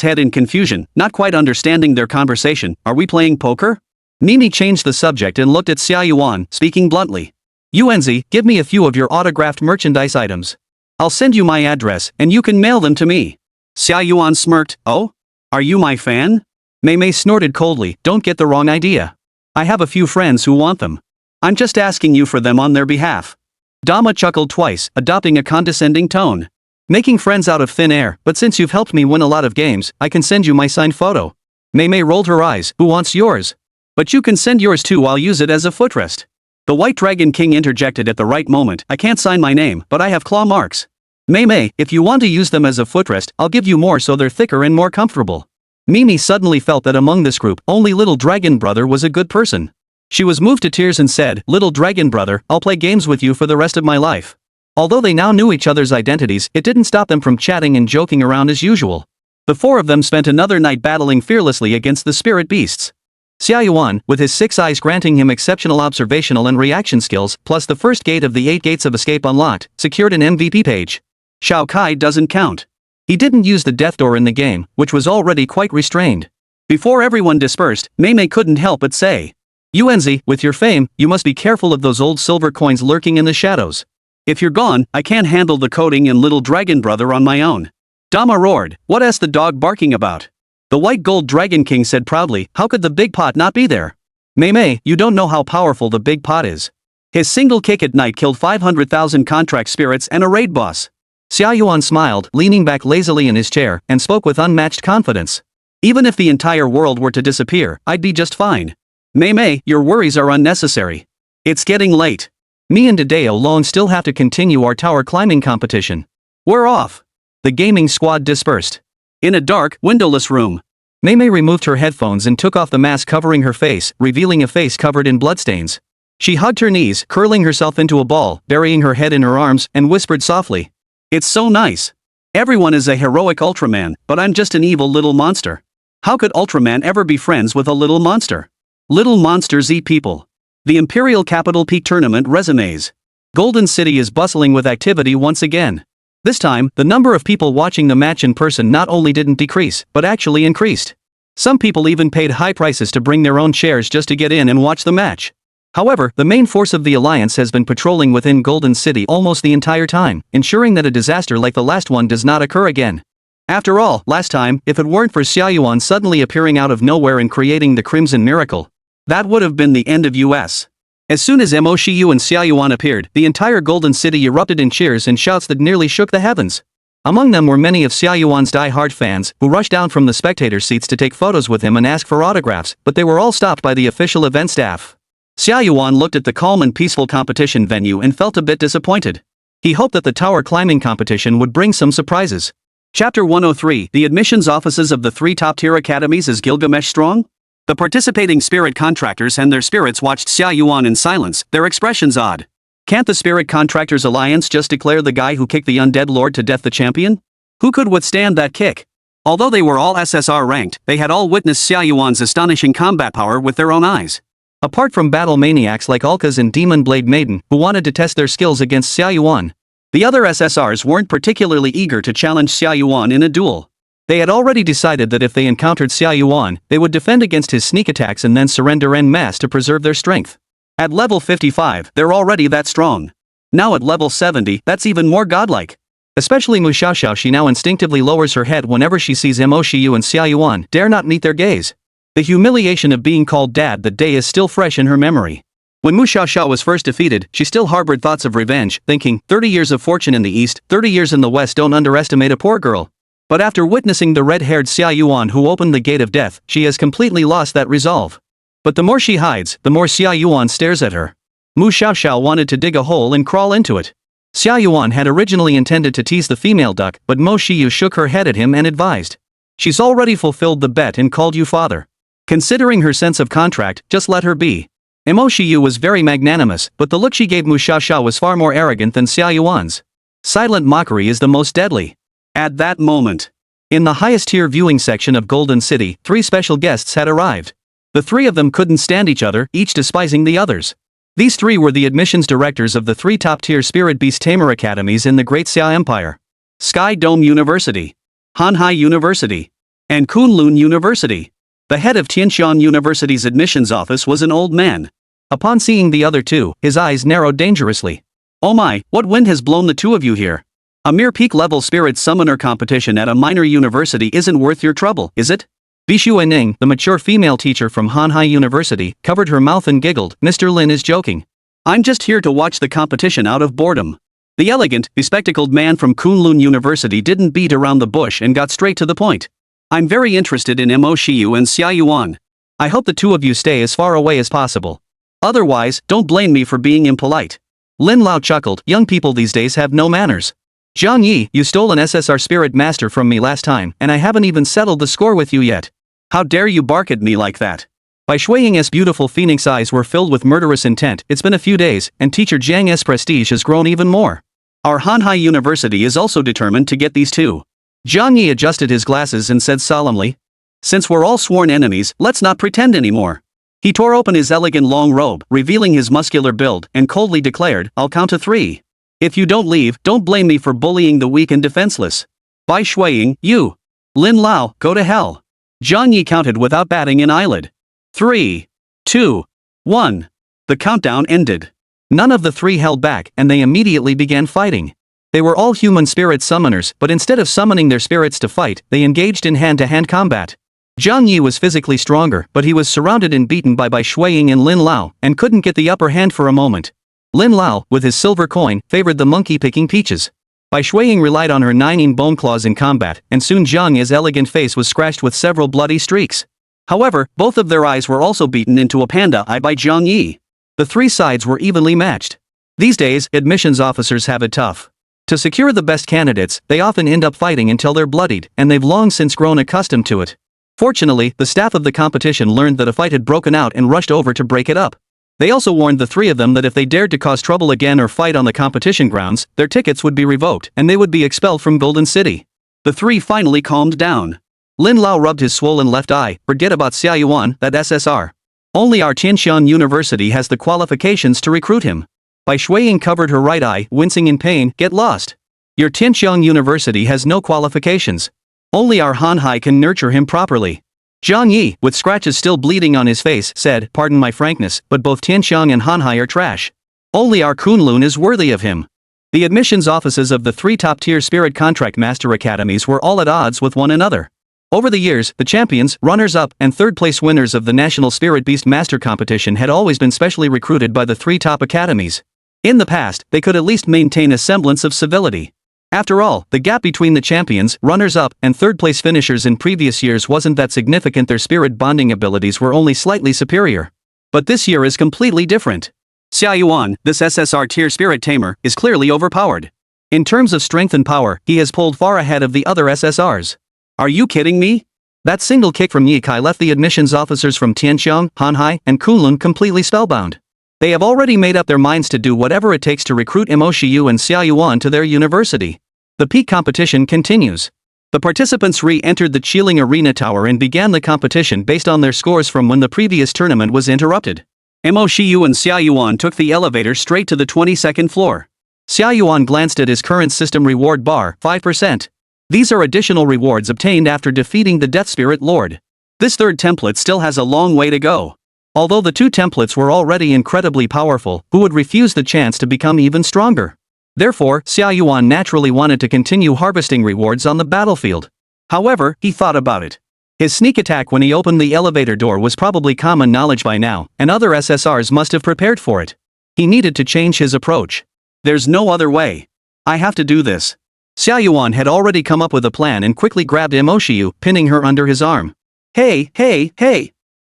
S1: head in confusion, not quite understanding their conversation. Are we playing poker? Mimi changed the subject and looked at Xia Yuan, speaking bluntly. Yuanzi, give me a few of your autographed merchandise items. I'll send you my address, and you can mail them to me. Xia Yuan smirked, oh? Are you my fan? Mei snorted coldly, don't get the wrong idea. I have a few friends who want them. I'm just asking you for them on their behalf. Dama chuckled twice, adopting a condescending tone. Making friends out of thin air, but since you've helped me win a lot of games, I can send you my signed photo. Mei rolled her eyes, who wants yours? But you can send yours too, I'll use it as a footrest. The White Dragon King interjected at the right moment, I can't sign my name, but I have claw marks. Mei, if you want to use them as a footrest, I'll give you more so they're thicker and more comfortable. Mimi suddenly felt that among this group, only Little Dragon Brother was a good person. She was moved to tears and said, Little Dragon Brother, I'll play games with you for the rest of my life. Although they now knew each other's identities, it didn't stop them from chatting and joking around as usual. The four of them spent another night battling fearlessly against the spirit beasts. Xia Yuan, with his 6 eyes granting him exceptional observational and reaction skills, plus the first gate of the 8 gates of escape unlocked, secured an MVP page. Shao Kai doesn't count. He didn't use the death door in the game, which was already quite restrained. Before everyone dispersed, Mei couldn't help but say, Yuanzi, with your fame, you must be careful of those old silver coins lurking in the shadows. If you're gone, I can't handle the coding and Little Dragon Brother on my own. Dama roared, what's the dog barking about? The White Gold Dragon King said proudly, how could the big pot not be there? Mei, you don't know how powerful the big pot is. His single kick at night killed 500,000 contract spirits and a raid boss. Xia Yuan smiled, leaning back lazily in his chair, and spoke with unmatched confidence. Even if the entire world were to disappear, I'd be just fine. Mei, your worries are unnecessary. It's getting late. Me and Dideo Long still have to continue our tower climbing competition. We're off. The gaming squad dispersed. In a dark, windowless room, Mei removed her headphones and took off the mask covering her face, revealing a face covered in bloodstains. She hugged her knees, curling herself into a ball, burying her head in her arms, and whispered softly. It's so nice. Everyone is a heroic Ultraman, but I'm just an evil little monster. How could Ultraman ever be friends with a little monster? Little monsters eat people. The Imperial Capital Peak Tournament resumes. Golden City is bustling with activity once again. This time, the number of people watching the match in person not only didn't decrease, but actually increased. Some people even paid high prices to bring their own chairs just to get in and watch the match. However, the main force of the Alliance has been patrolling within Golden City almost the entire time, ensuring that a disaster like the last one does not occur again. After all, last time, if it weren't for Xia Yuan suddenly appearing out of nowhere and creating the Crimson Miracle, that would have been the end of US. As soon as Mo Shiyu and Xia Yuan appeared, the entire Golden City erupted in cheers and shouts that nearly shook the heavens. Among them were many of Xia Yuan's die-hard fans, who rushed down from the spectator seats to take photos with him and ask for autographs, but they were all stopped by the official event staff. Xia Yuan looked at the calm and peaceful competition venue and felt a bit disappointed. He hoped that the tower climbing competition would bring some surprises. Chapter 103, The Admissions Offices of the 3 top-tier academies. Is Gilgamesh strong? The participating spirit contractors and their spirits watched Xia Yuan in silence, their expressions odd. Can't the Spirit Contractors Alliance just declare the guy who kicked the undead lord to death the champion? Who could withstand that kick? Although they were all SSR ranked, they had all witnessed Xia Yuan's astonishing combat power with their own eyes. Apart from battle maniacs like Alkas and Demon Blade Maiden, who wanted to test their skills against Xia Yuan, the other SSRs weren't particularly eager to challenge Xia Yuan in a duel. They had already decided that if they encountered Xia Yuan, they would defend against his sneak attacks and then surrender en masse to preserve their strength. At level 55, they're already that strong. Now at level 70, that's even more godlike. Especially Mu Xiaoxiao, she now instinctively lowers her head whenever she sees Mo Shiyu and Xia Yuan dare not meet their gaze. The humiliation of being called dad that day is still fresh in her memory. When Mu Xiaoxiao was first defeated, she still harbored thoughts of revenge, thinking, 30 years of fortune in the east, 30 years in the west, don't underestimate a poor girl. But after witnessing the red-haired Xia Yuan who opened the gate of death, she has completely lost that resolve. But the more she hides, the more Xia Yuan stares at her. Mu Xiaoxiao wanted to dig a hole and crawl into it. Xia Yuan had originally intended to tease the female duck, but Mo Shiyu shook her head at him and advised. She's already fulfilled the bet and called you father. Considering her sense of contract, just let her be. Mo Shiyu was very magnanimous, but the look she gave Mu Xiaoxia was far more arrogant than Xia Yuan's. Silent mockery is the most deadly. At that moment, in the highest tier viewing section of Golden City, 3 special guests had arrived. The 3 of them couldn't stand each other, each despising the others. These 3 were the admissions directors of the 3 top-tier Spirit Beast Tamer Academies in the Great Xia Empire. Sky Dome University, Hanhai University, and Kunlun University. The head of Tianxian University's admissions office was an old man. Upon seeing the other 2, his eyes narrowed dangerously. Oh my, what wind has blown the 2 of you here? A mere peak-level spirit summoner competition at a minor university isn't worth your trouble, is it? Bishu Ning, the mature female teacher from Hanhai University, covered her mouth and giggled. Mr. Lin is joking. I'm just here to watch the competition out of boredom. The elegant, bespectacled man from Kunlun University didn't beat around the bush and got straight to the point. I'm very interested in Mo Shiyu and Xia Yuan. I hope the 2 of you stay as far away as possible. Otherwise, don't blame me for being impolite. Lin Lao chuckled. Young people these days have no manners. Jiang Li, you stole an SSR Spirit Master from me last time, and I haven't even settled the score with you yet. How dare you bark at me like that? Bai Shuiying's beautiful phoenix eyes were filled with murderous intent. It's been a few days, and teacher Jiang's prestige has grown even more. Our Hanhai University is also determined to get these 2. Jiang Yi adjusted his glasses and said solemnly. Since we're all sworn enemies, let's not pretend anymore. He tore open his elegant long robe, revealing his muscular build, and coldly declared, I'll count to 3. If you don't leave, don't blame me for bullying the weak and defenseless. Bai Shuiying, you. Lin Lao, go to hell. Jiang Yi counted without batting an eyelid. 3, 2, 1. The countdown ended. None of the 3 held back, and they immediately began fighting. They were all human spirit summoners, but instead of summoning their spirits to fight, they engaged in hand-to-hand combat. Jiang Yi was physically stronger, but he was surrounded and beaten by Bai Shuiying and Lin Lao, and couldn't get the upper hand for a moment. Lin Lao, with his silver coin, favored the monkey-picking peaches. Bai Shuiying relied on her 9 bone claws in combat, and soon Jiang Yi's elegant face was scratched with several bloody streaks. However, both of their eyes were also beaten into a panda eye by Jiang Yi. The 3 sides were evenly matched. These days, admissions officers have it tough. To secure the best candidates, they often end up fighting until they're bloodied, and they've long since grown accustomed to it. Fortunately, the staff of the competition learned that a fight had broken out and rushed over to break it up. They also warned the 3 of them that if they dared to cause trouble again or fight on the competition grounds, their tickets would be revoked and they would be expelled from Golden City. The 3 finally calmed down. Lin Lao rubbed his swollen left eye. Forget about Xia Yuan, that SSR. Only our Tianxian University has the qualifications to recruit him. Bai Shuiying covered her right eye, wincing in pain. Get lost. Your Tianxian University has no qualifications. Only our Hanhai can nurture him properly. Jiang Yi, with scratches still bleeding on his face, said, pardon my frankness, but both Tianxiang and Hanhai are trash. Only our Kunlun is worthy of him. The admissions offices of the 3 top-tier Spirit Contract Master Academies were all at odds with one another. Over the years, the champions, runners-up, and third-place winners of the National Spirit Beast Master Competition had always been specially recruited by the 3 top academies. In the past, they could at least maintain a semblance of civility. After all, the gap between the champions, runners-up, and third-place finishers in previous years wasn't that significant. Their spirit bonding abilities were only slightly superior. But this year is completely different. Xia Yuan, this SSR-tier spirit tamer, is clearly overpowered. In terms of strength and power, he has pulled far ahead of the other SSRs. Are you kidding me? That single kick from Ye Kai left the admissions officers from Tianxiang, Hanhai, and Kunlun completely spellbound. They have already made up their minds to do whatever it takes to recruit Mo Shiyu and Xia Yuan to their university. The peak competition continues. The participants re-entered the Qiling Arena Tower and began the competition based on their scores from when the previous tournament was interrupted. Mo Shiyu and Xia Yuan took the elevator straight to the 22nd floor. Xia Yuan glanced at his current system reward bar, 5%. These are additional rewards obtained after defeating the Death Spirit Lord. This 3rd template still has a long way to go. Although the 2 templates were already incredibly powerful, who would refuse the chance to become even stronger? Therefore, Xia Yuan naturally wanted to continue harvesting rewards on the battlefield. However, he thought about it. His sneak attack when he opened the elevator door was probably common knowledge by now, and other SSRs must have prepared for it. He needed to change his approach. There's no other way. I have to do this. Xia Yuan had already come up with a plan and quickly grabbed Mo Shiyu, pinning her under his arm. Hey!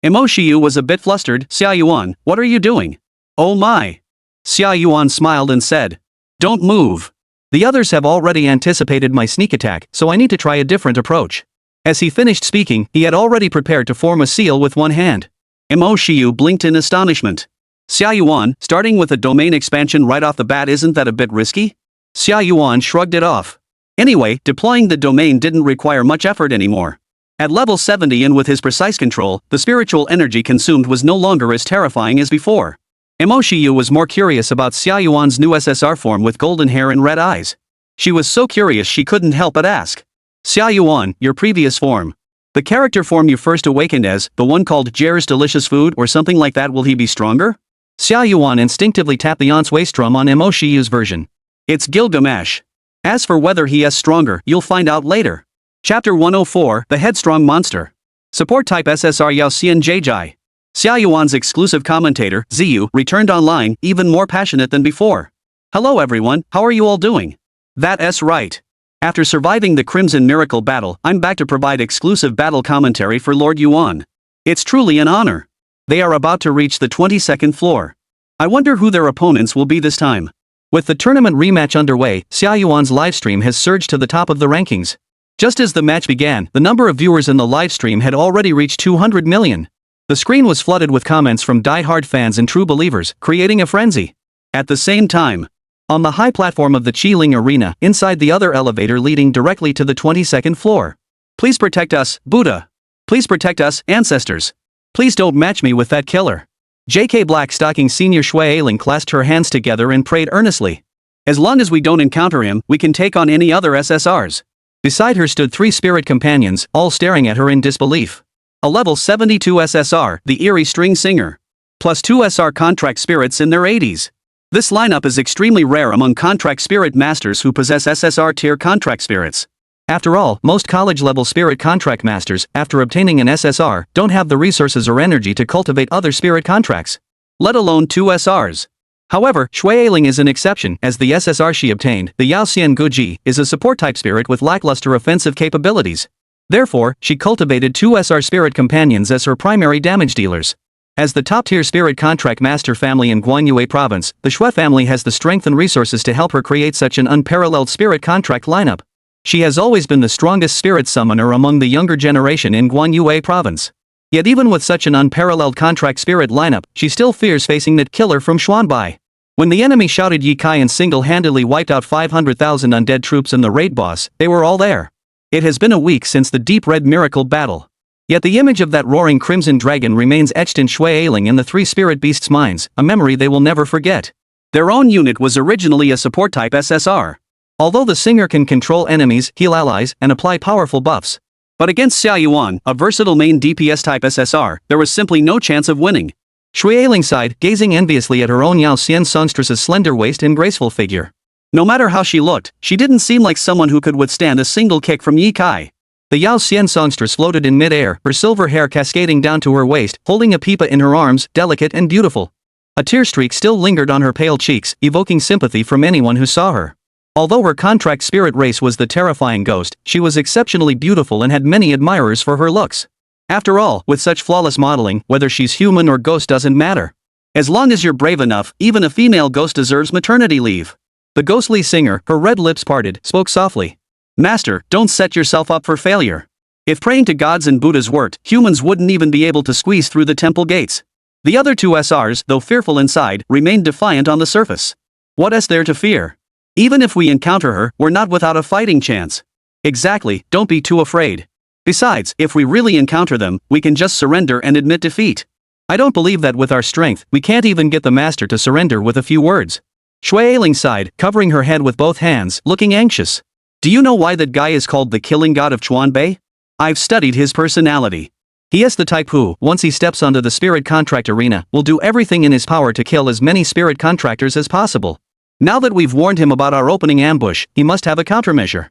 S1: Mo Shiyu was a bit flustered. Xia Yuan, what are you doing? Oh my! Xia Yuan smiled and said, don't move. The others have already anticipated my sneak attack, so I need to try a different approach. As he finished speaking, he had already prepared to form a seal with one hand. Mo Shiyu blinked in astonishment. Xia Yuan, starting with a domain expansion right off the bat, isn't that a bit risky? Xia Yuan shrugged it off. Anyway, deploying the domain didn't require much effort anymore. At level 70 and with his precise control, the spiritual energy consumed was no longer as terrifying as before. Mo Shiyu was more curious about Xia Yuan's new SSR form with golden hair and red eyes. She was so curious she couldn't help but ask. Xia Yuan, your previous form. The character form you first awakened as, the one called Jer's Delicious Food or something like that, will he be stronger? Xia Yuan instinctively tapped the aunt's waist drum on Mo Shiyu's version. It's Gilgamesh. As for whether he is stronger, you'll find out later. Chapter 104, The Headstrong Monster. Support type SSR Yaoxian Jji. Xia Yuan's exclusive commentator, Ziyu, returned online, even more passionate than before. Hello everyone, how are you all doing? That's right. After surviving the Crimson Miracle battle, I'm back to provide exclusive battle commentary for Lord Yuan. It's truly an honor. They are about to reach the 22nd floor. I wonder who their opponents will be this time. With the tournament rematch underway, Xia Yuan's livestream has surged to the top of the rankings. Just as the match began, the number of viewers in the livestream had already reached 200 million. The screen was flooded with comments from die-hard fans and true believers, creating a frenzy. At the same time, on the high platform of the Qiling Arena, inside the other elevator leading directly to the 22nd floor. Please protect us, Buddha. Please protect us, ancestors. Please don't match me with that killer. JK Blackstocking Senior Shui Ailing clasped her hands together and prayed earnestly. As long as we don't encounter him, we can take on any other SSRs. Beside her stood 3 spirit companions, all staring at her in disbelief. A level 72 SSR, the Eerie String Singer. Plus 2 SR contract spirits in their 80s. This lineup is extremely rare among contract spirit masters who possess SSR-tier contract spirits. After all, most college-level spirit contract masters, after obtaining an SSR, don't have the resources or energy to cultivate other spirit contracts. Let alone 2 SRs. However, Shui Ailing is an exception, as the SSR she obtained, the Yaoxian Guji, is a support-type spirit with lackluster offensive capabilities. Therefore, she cultivated 2 SR spirit companions as her primary damage dealers. As the top-tier spirit contract master family in Guanyue province, the Shui family has the strength and resources to help her create such an unparalleled spirit contract lineup. She has always been the strongest spirit summoner among the younger generation in Guanyue province. Yet even with such an unparalleled contract spirit lineup, she still fears facing that killer from Xuanbai. When the enemy shouted Ye Kai and single-handedly wiped out 500,000 undead troops and the raid boss, they were all there. It has been a week since the Deep Red Miracle battle. Yet the image of that roaring crimson dragon remains etched in Shui Ailing and the 3 spirit beasts' minds, a memory they will never forget. Their own unit was originally a support-type SSR. Although the singer can control enemies, heal allies, and apply powerful buffs. But against Xia Yuan, a versatile main DPS-type SSR, there was simply no chance of winning. Shui Ailing sighed, gazing enviously at her own Yao Xian songstress's slender waist and graceful figure. No matter how she looked, she didn't seem like someone who could withstand a single kick from Ye Kai. The Yao Xian songstress floated in mid-air, her silver hair cascading down to her waist, holding a pipa in her arms, delicate and beautiful. A tear streak still lingered on her pale cheeks, evoking sympathy from anyone who saw her. Although her contract spirit race was the terrifying ghost, she was exceptionally beautiful and had many admirers for her looks. After all, with such flawless modeling, whether she's human or ghost doesn't matter. As long as you're brave enough, even a female ghost deserves maternity leave. The ghostly singer, her red lips parted, spoke softly. Master, don't set yourself up for failure. If praying to gods and Buddhas worked, humans wouldn't even be able to squeeze through the temple gates. The other 2 SRs, though fearful inside, remained defiant on the surface. What is there to fear? Even if we encounter her, we're not without a fighting chance. Exactly, don't be too afraid. Besides, if we really encounter them, we can just surrender and admit defeat. I don't believe that with our strength, we can't even get the master to surrender with a few words. Shui Ailing sighed, covering her head with both hands, looking anxious. Do you know why that guy is called the killing god of Chuanbei? I've studied his personality. He is the type who, once he steps onto the spirit contract arena, will do everything in his power to kill as many spirit contractors as possible. Now that we've warned him about our opening ambush, he must have a countermeasure.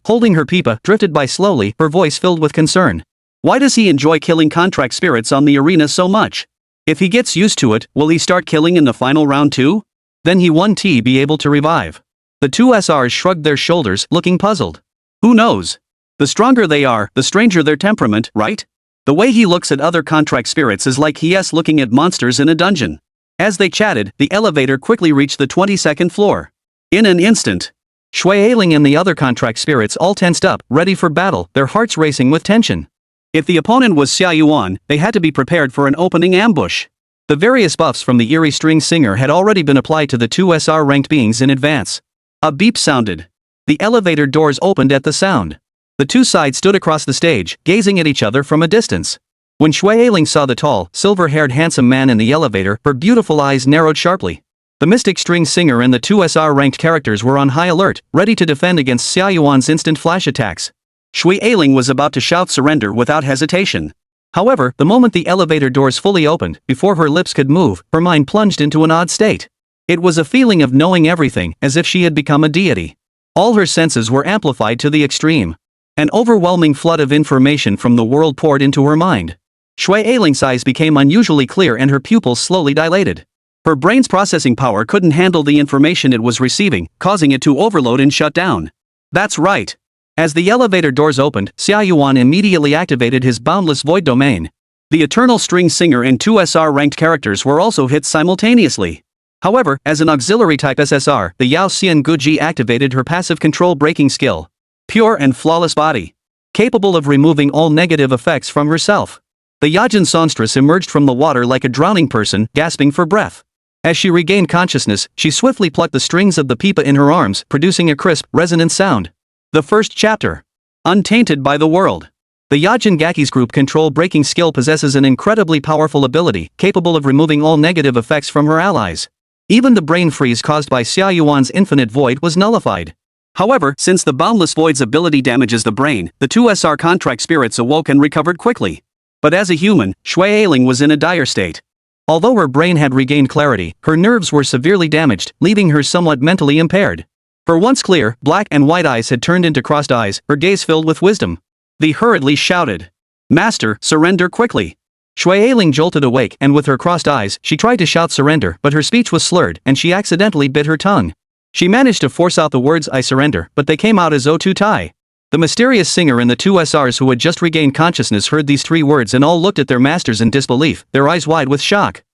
S1: Holding her pipa, drifted by slowly, her voice filled with concern. Why does he enjoy killing contract spirits on the arena so much? If he gets used to it, will he start killing in the final round too? Then he won't be able to revive. The 2 SRs shrugged their shoulders, looking puzzled. Who knows? The stronger they are, the stranger their temperament, right? The way he looks at other contract spirits is like he's looking at monsters in a dungeon. As they chatted, the elevator quickly reached the 22nd floor. In an instant, Shui Ailing and the other contract spirits all tensed up, ready for battle, their hearts racing with tension. If the opponent was Xia Yuan, they had to be prepared for an opening ambush. The various buffs from the eerie string singer had already been applied to the two SR-ranked beings in advance. A beep sounded. The elevator doors opened at the sound. The two sides stood across the stage, gazing at each other from a distance. When Shui Ailing saw the tall, silver-haired handsome man in the elevator, her beautiful eyes narrowed sharply. The mystic string singer and the two SR-ranked characters were on high alert, ready to defend against Xia Yuan's instant flash attacks. Shui Ailing was about to shout surrender without hesitation. However, the moment the elevator doors fully opened, before her lips could move, her mind plunged into an odd state. It was a feeling of knowing everything, as if she had become a deity. All her senses were amplified to the extreme. An overwhelming flood of information from the world poured into her mind. Shui Ailing's eyes became unusually clear and her pupils slowly dilated. Her brain's processing power couldn't handle the information it was receiving, causing it to overload and shut down. That's right. As the elevator doors opened, Xia Yuan immediately activated his boundless void domain. The eternal string singer and two SR-ranked characters were also hit simultaneously. However, as an auxiliary type SSR, the Yao Xian Guji activated her passive control breaking skill. Pure and flawless body. Capable of removing all negative effects from herself. The Yajin songstress emerged from the water like a drowning person, gasping for breath. As she regained consciousness, she swiftly plucked the strings of the pipa in her arms, producing a crisp, resonant sound. The first chapter. Untainted by the world. The Yajin Gaki's group control breaking skill possesses an incredibly powerful ability, capable of removing all negative effects from her allies. Even the brain freeze caused by Xia Yuan's infinite void was nullified. However, since the boundless void's ability damages the brain, the two SR contract spirits awoke and recovered quickly. But as a human, Shui Ailing was in a dire state. Although her brain had regained clarity, her nerves were severely damaged, leaving her somewhat mentally impaired. Her once clear, black and white eyes had turned into crossed eyes, her gaze filled with wisdom. They hurriedly shouted, "Master, surrender quickly." Shui Ailing jolted awake and with her crossed eyes, she tried to shout surrender, but her speech was slurred and she accidentally bit her tongue. She managed to force out the words "I surrender," but they came out as "O tu tai." The mysterious singer and the two SRs who had just regained consciousness heard these three words and all looked at their masters in disbelief, their eyes wide with shock.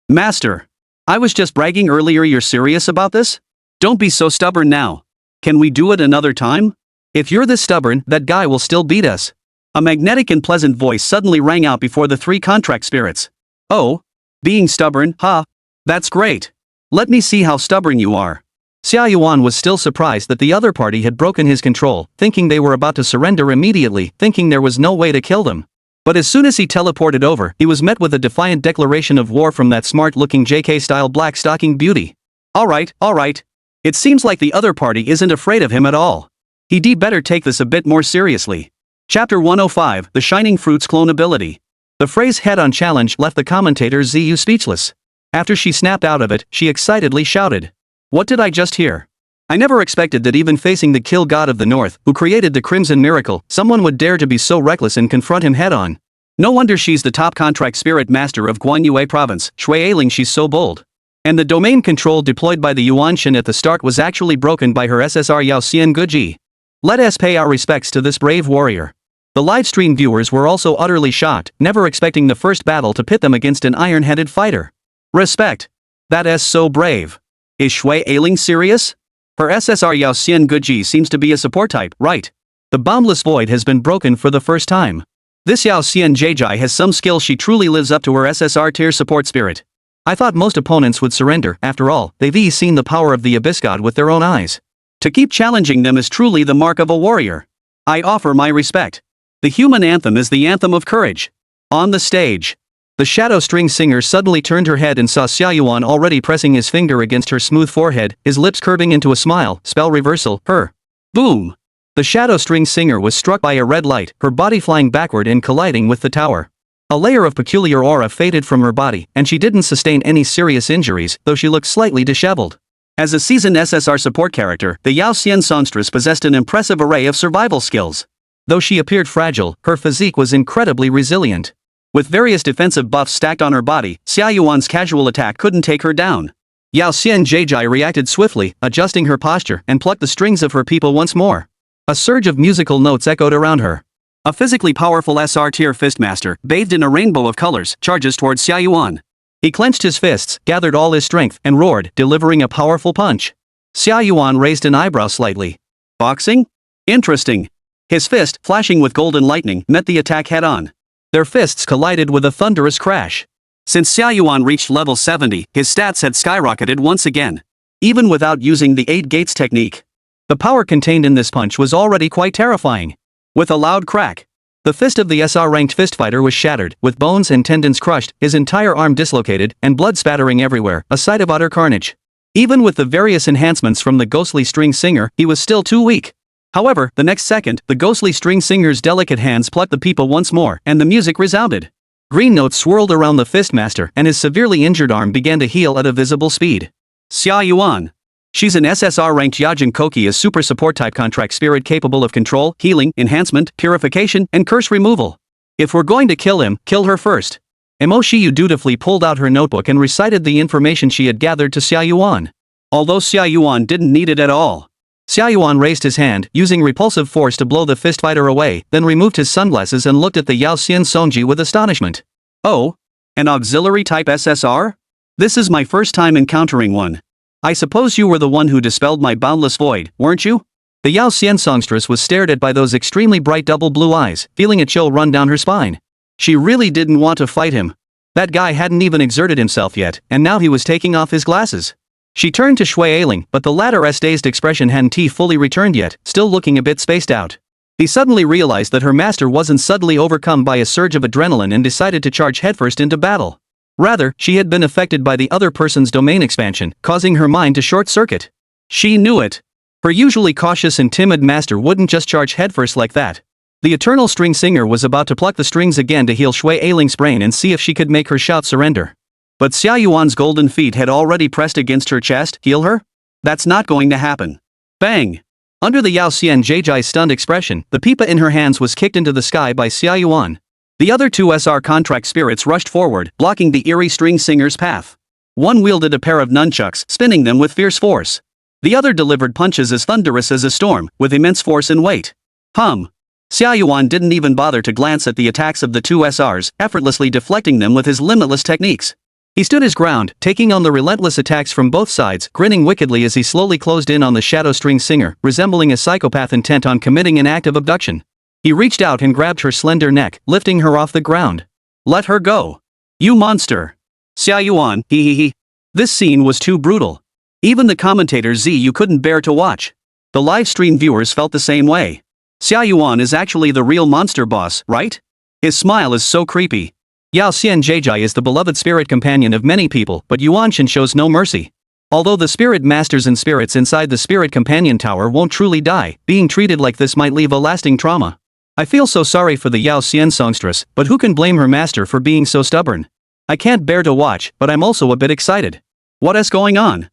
S1: Master. I was just bragging earlier, you're serious about this? Don't be so stubborn now. Can we do it another time? If you're this stubborn, that guy will still beat us. A magnetic and pleasant voice suddenly rang out before the three contract spirits. Oh? Being stubborn, huh? That's great. Let me see how stubborn you are. Xia Yuan was still surprised that the other party had broken his control, thinking they were about to surrender immediately, thinking there was no way to kill them. But as soon as he teleported over, he was met with a defiant declaration of war from that smart-looking JK-style black-stocking beauty. Alright. It seems like the other party isn't afraid of him at all. He'd better take this a bit more seriously. Chapter 105, The Shining Fruit's Clone Ability. The phrase head-on challenge left the commentator Ziyu speechless. After she snapped out of it, she excitedly shouted. What did I just hear? I never expected that even facing the kill god of the north, who created the Crimson Miracle, someone would dare to be so reckless and confront him head-on. No wonder she's the top contract spirit master of Guanyue province, Shui Ailing, she's so bold. And the domain control deployed by the Yuanshan at the start was actually broken by her SSR Yao Xian Guji. Let us pay our respects to this brave warrior. The livestream viewers were also utterly shocked, never expecting the first battle to pit them against an iron-headed fighter. Respect. That is so brave. Is Shui Ailing serious? Her SSR Yao Xian Guji seems to be a support type, right? The boundless void has been broken for the first time. This Yao Xian Jji has some skill, she truly lives up to her SSR-tier support spirit. I thought most opponents would surrender, after all, they've seen the power of the Abyss God with their own eyes. To keep challenging them is truly the mark of a warrior. I offer my respect. The human anthem is the anthem of courage. On the stage. The shadow string singer suddenly turned her head and saw Xia Yuan already pressing his finger against her smooth forehead, his lips curving into a smile, spell reversal, her. Boom! The shadow string singer was struck by a red light, her body flying backward and colliding with the tower. A layer of peculiar aura faded from her body, and she didn't sustain any serious injuries, though she looked slightly disheveled. As a seasoned SSR support character, the Yao Xian songstress possessed an impressive array of survival skills. Though she appeared fragile, her physique was incredibly resilient. With various defensive buffs stacked on her body, Xia Yuan's casual attack couldn't take her down. Yao Xian Jji reacted swiftly, adjusting her posture, and plucked the strings of her people once more. A surge of musical notes echoed around her. A physically powerful SR-tier fistmaster, bathed in a rainbow of colors, charges towards Xia Yuan. He clenched his fists, gathered all his strength, and roared, delivering a powerful punch. Xia Yuan raised an eyebrow slightly. Boxing? Interesting. His fist, flashing with golden lightning, met the attack head-on. Their fists collided with a thunderous crash. Since Xia Yuan reached level 70, his stats had skyrocketed once again. Even without using the 8 gates technique. The power contained in this punch was already quite terrifying. With a loud crack, the fist of the SR-ranked fistfighter was shattered, with bones and tendons crushed, his entire arm dislocated, and blood spattering everywhere, a sight of utter carnage. Even with the various enhancements from the ghostly string singer, he was still too weak. However, the next second, the ghostly string singer's delicate hands plucked the people once more, and the music resounded. Green notes swirled around the fistmaster, and his severely injured arm began to heal at a visible speed. Xia Yuan. She's an SSR-ranked Yajin Koki, a super support-type contract spirit capable of control, healing, enhancement, purification, and curse removal. If we're going to kill him, kill her first. Mo Shiyu dutifully pulled out her notebook and recited the information she had gathered to Xia Yuan. Although Xia Yuan didn't need it at all. Xia Yuan raised his hand, using repulsive force to blow the fistfighter away, then removed his sunglasses and looked at the Yao Xian Songji with astonishment. Oh? An auxiliary-type SSR? This is my first time encountering one. I suppose you were the one who dispelled my boundless void, weren't you? The Yao Xian songstress was stared at by those extremely bright double blue eyes, feeling a chill run down her spine. She really didn't want to fight him. That guy hadn't even exerted himself yet, and now he was taking off his glasses. She turned to Shui Ailing, but the latter's dazed expression hadn't fully returned yet, still looking a bit spaced out. He suddenly realized that her master wasn't suddenly overcome by a surge of adrenaline and decided to charge headfirst into battle. Rather, she had been affected by the other person's domain expansion, causing her mind to short-circuit. She knew it. Her usually cautious and timid master wouldn't just charge headfirst like that. The eternal string singer was about to pluck the strings again to heal Shui Ailing's brain and see if she could make her shout surrender. But Xia Yuan's golden feet had already pressed against her chest. Heal her? That's not going to happen. Bang! Under the Yao Xian Jai's stunned expression, the pipa in her hands was kicked into the sky by Xia Yuan. The other two SR contract spirits rushed forward, blocking the eerie string singer's path. One wielded a pair of nunchucks, spinning them with fierce force. The other delivered punches as thunderous as a storm, with immense force and weight. Xia Yuan didn't even bother to glance at the attacks of the two SRs, effortlessly deflecting them with his limitless techniques. He stood his ground, taking on the relentless attacks from both sides, grinning wickedly as he slowly closed in on the shadow string singer, resembling a psychopath intent on committing an act of abduction. He reached out and grabbed her slender neck, lifting her off the ground. Let her go. You monster. Xia Yuan, he. This scene was too brutal. Even the commentator Ziyu couldn't bear to watch. The live stream viewers felt the same way. Xia Yuan is actually the real monster boss, right? His smile is so creepy. Yao Xian Jai is the beloved spirit companion of many people, but Yuanshan shows no mercy. Although the spirit masters and spirits inside the spirit companion tower won't truly die, being treated like this might leave a lasting trauma. I feel so sorry for the Yao Xian songstress, but who can blame her master for being so stubborn? I can't bear to watch, but I'm also a bit excited. What is going on?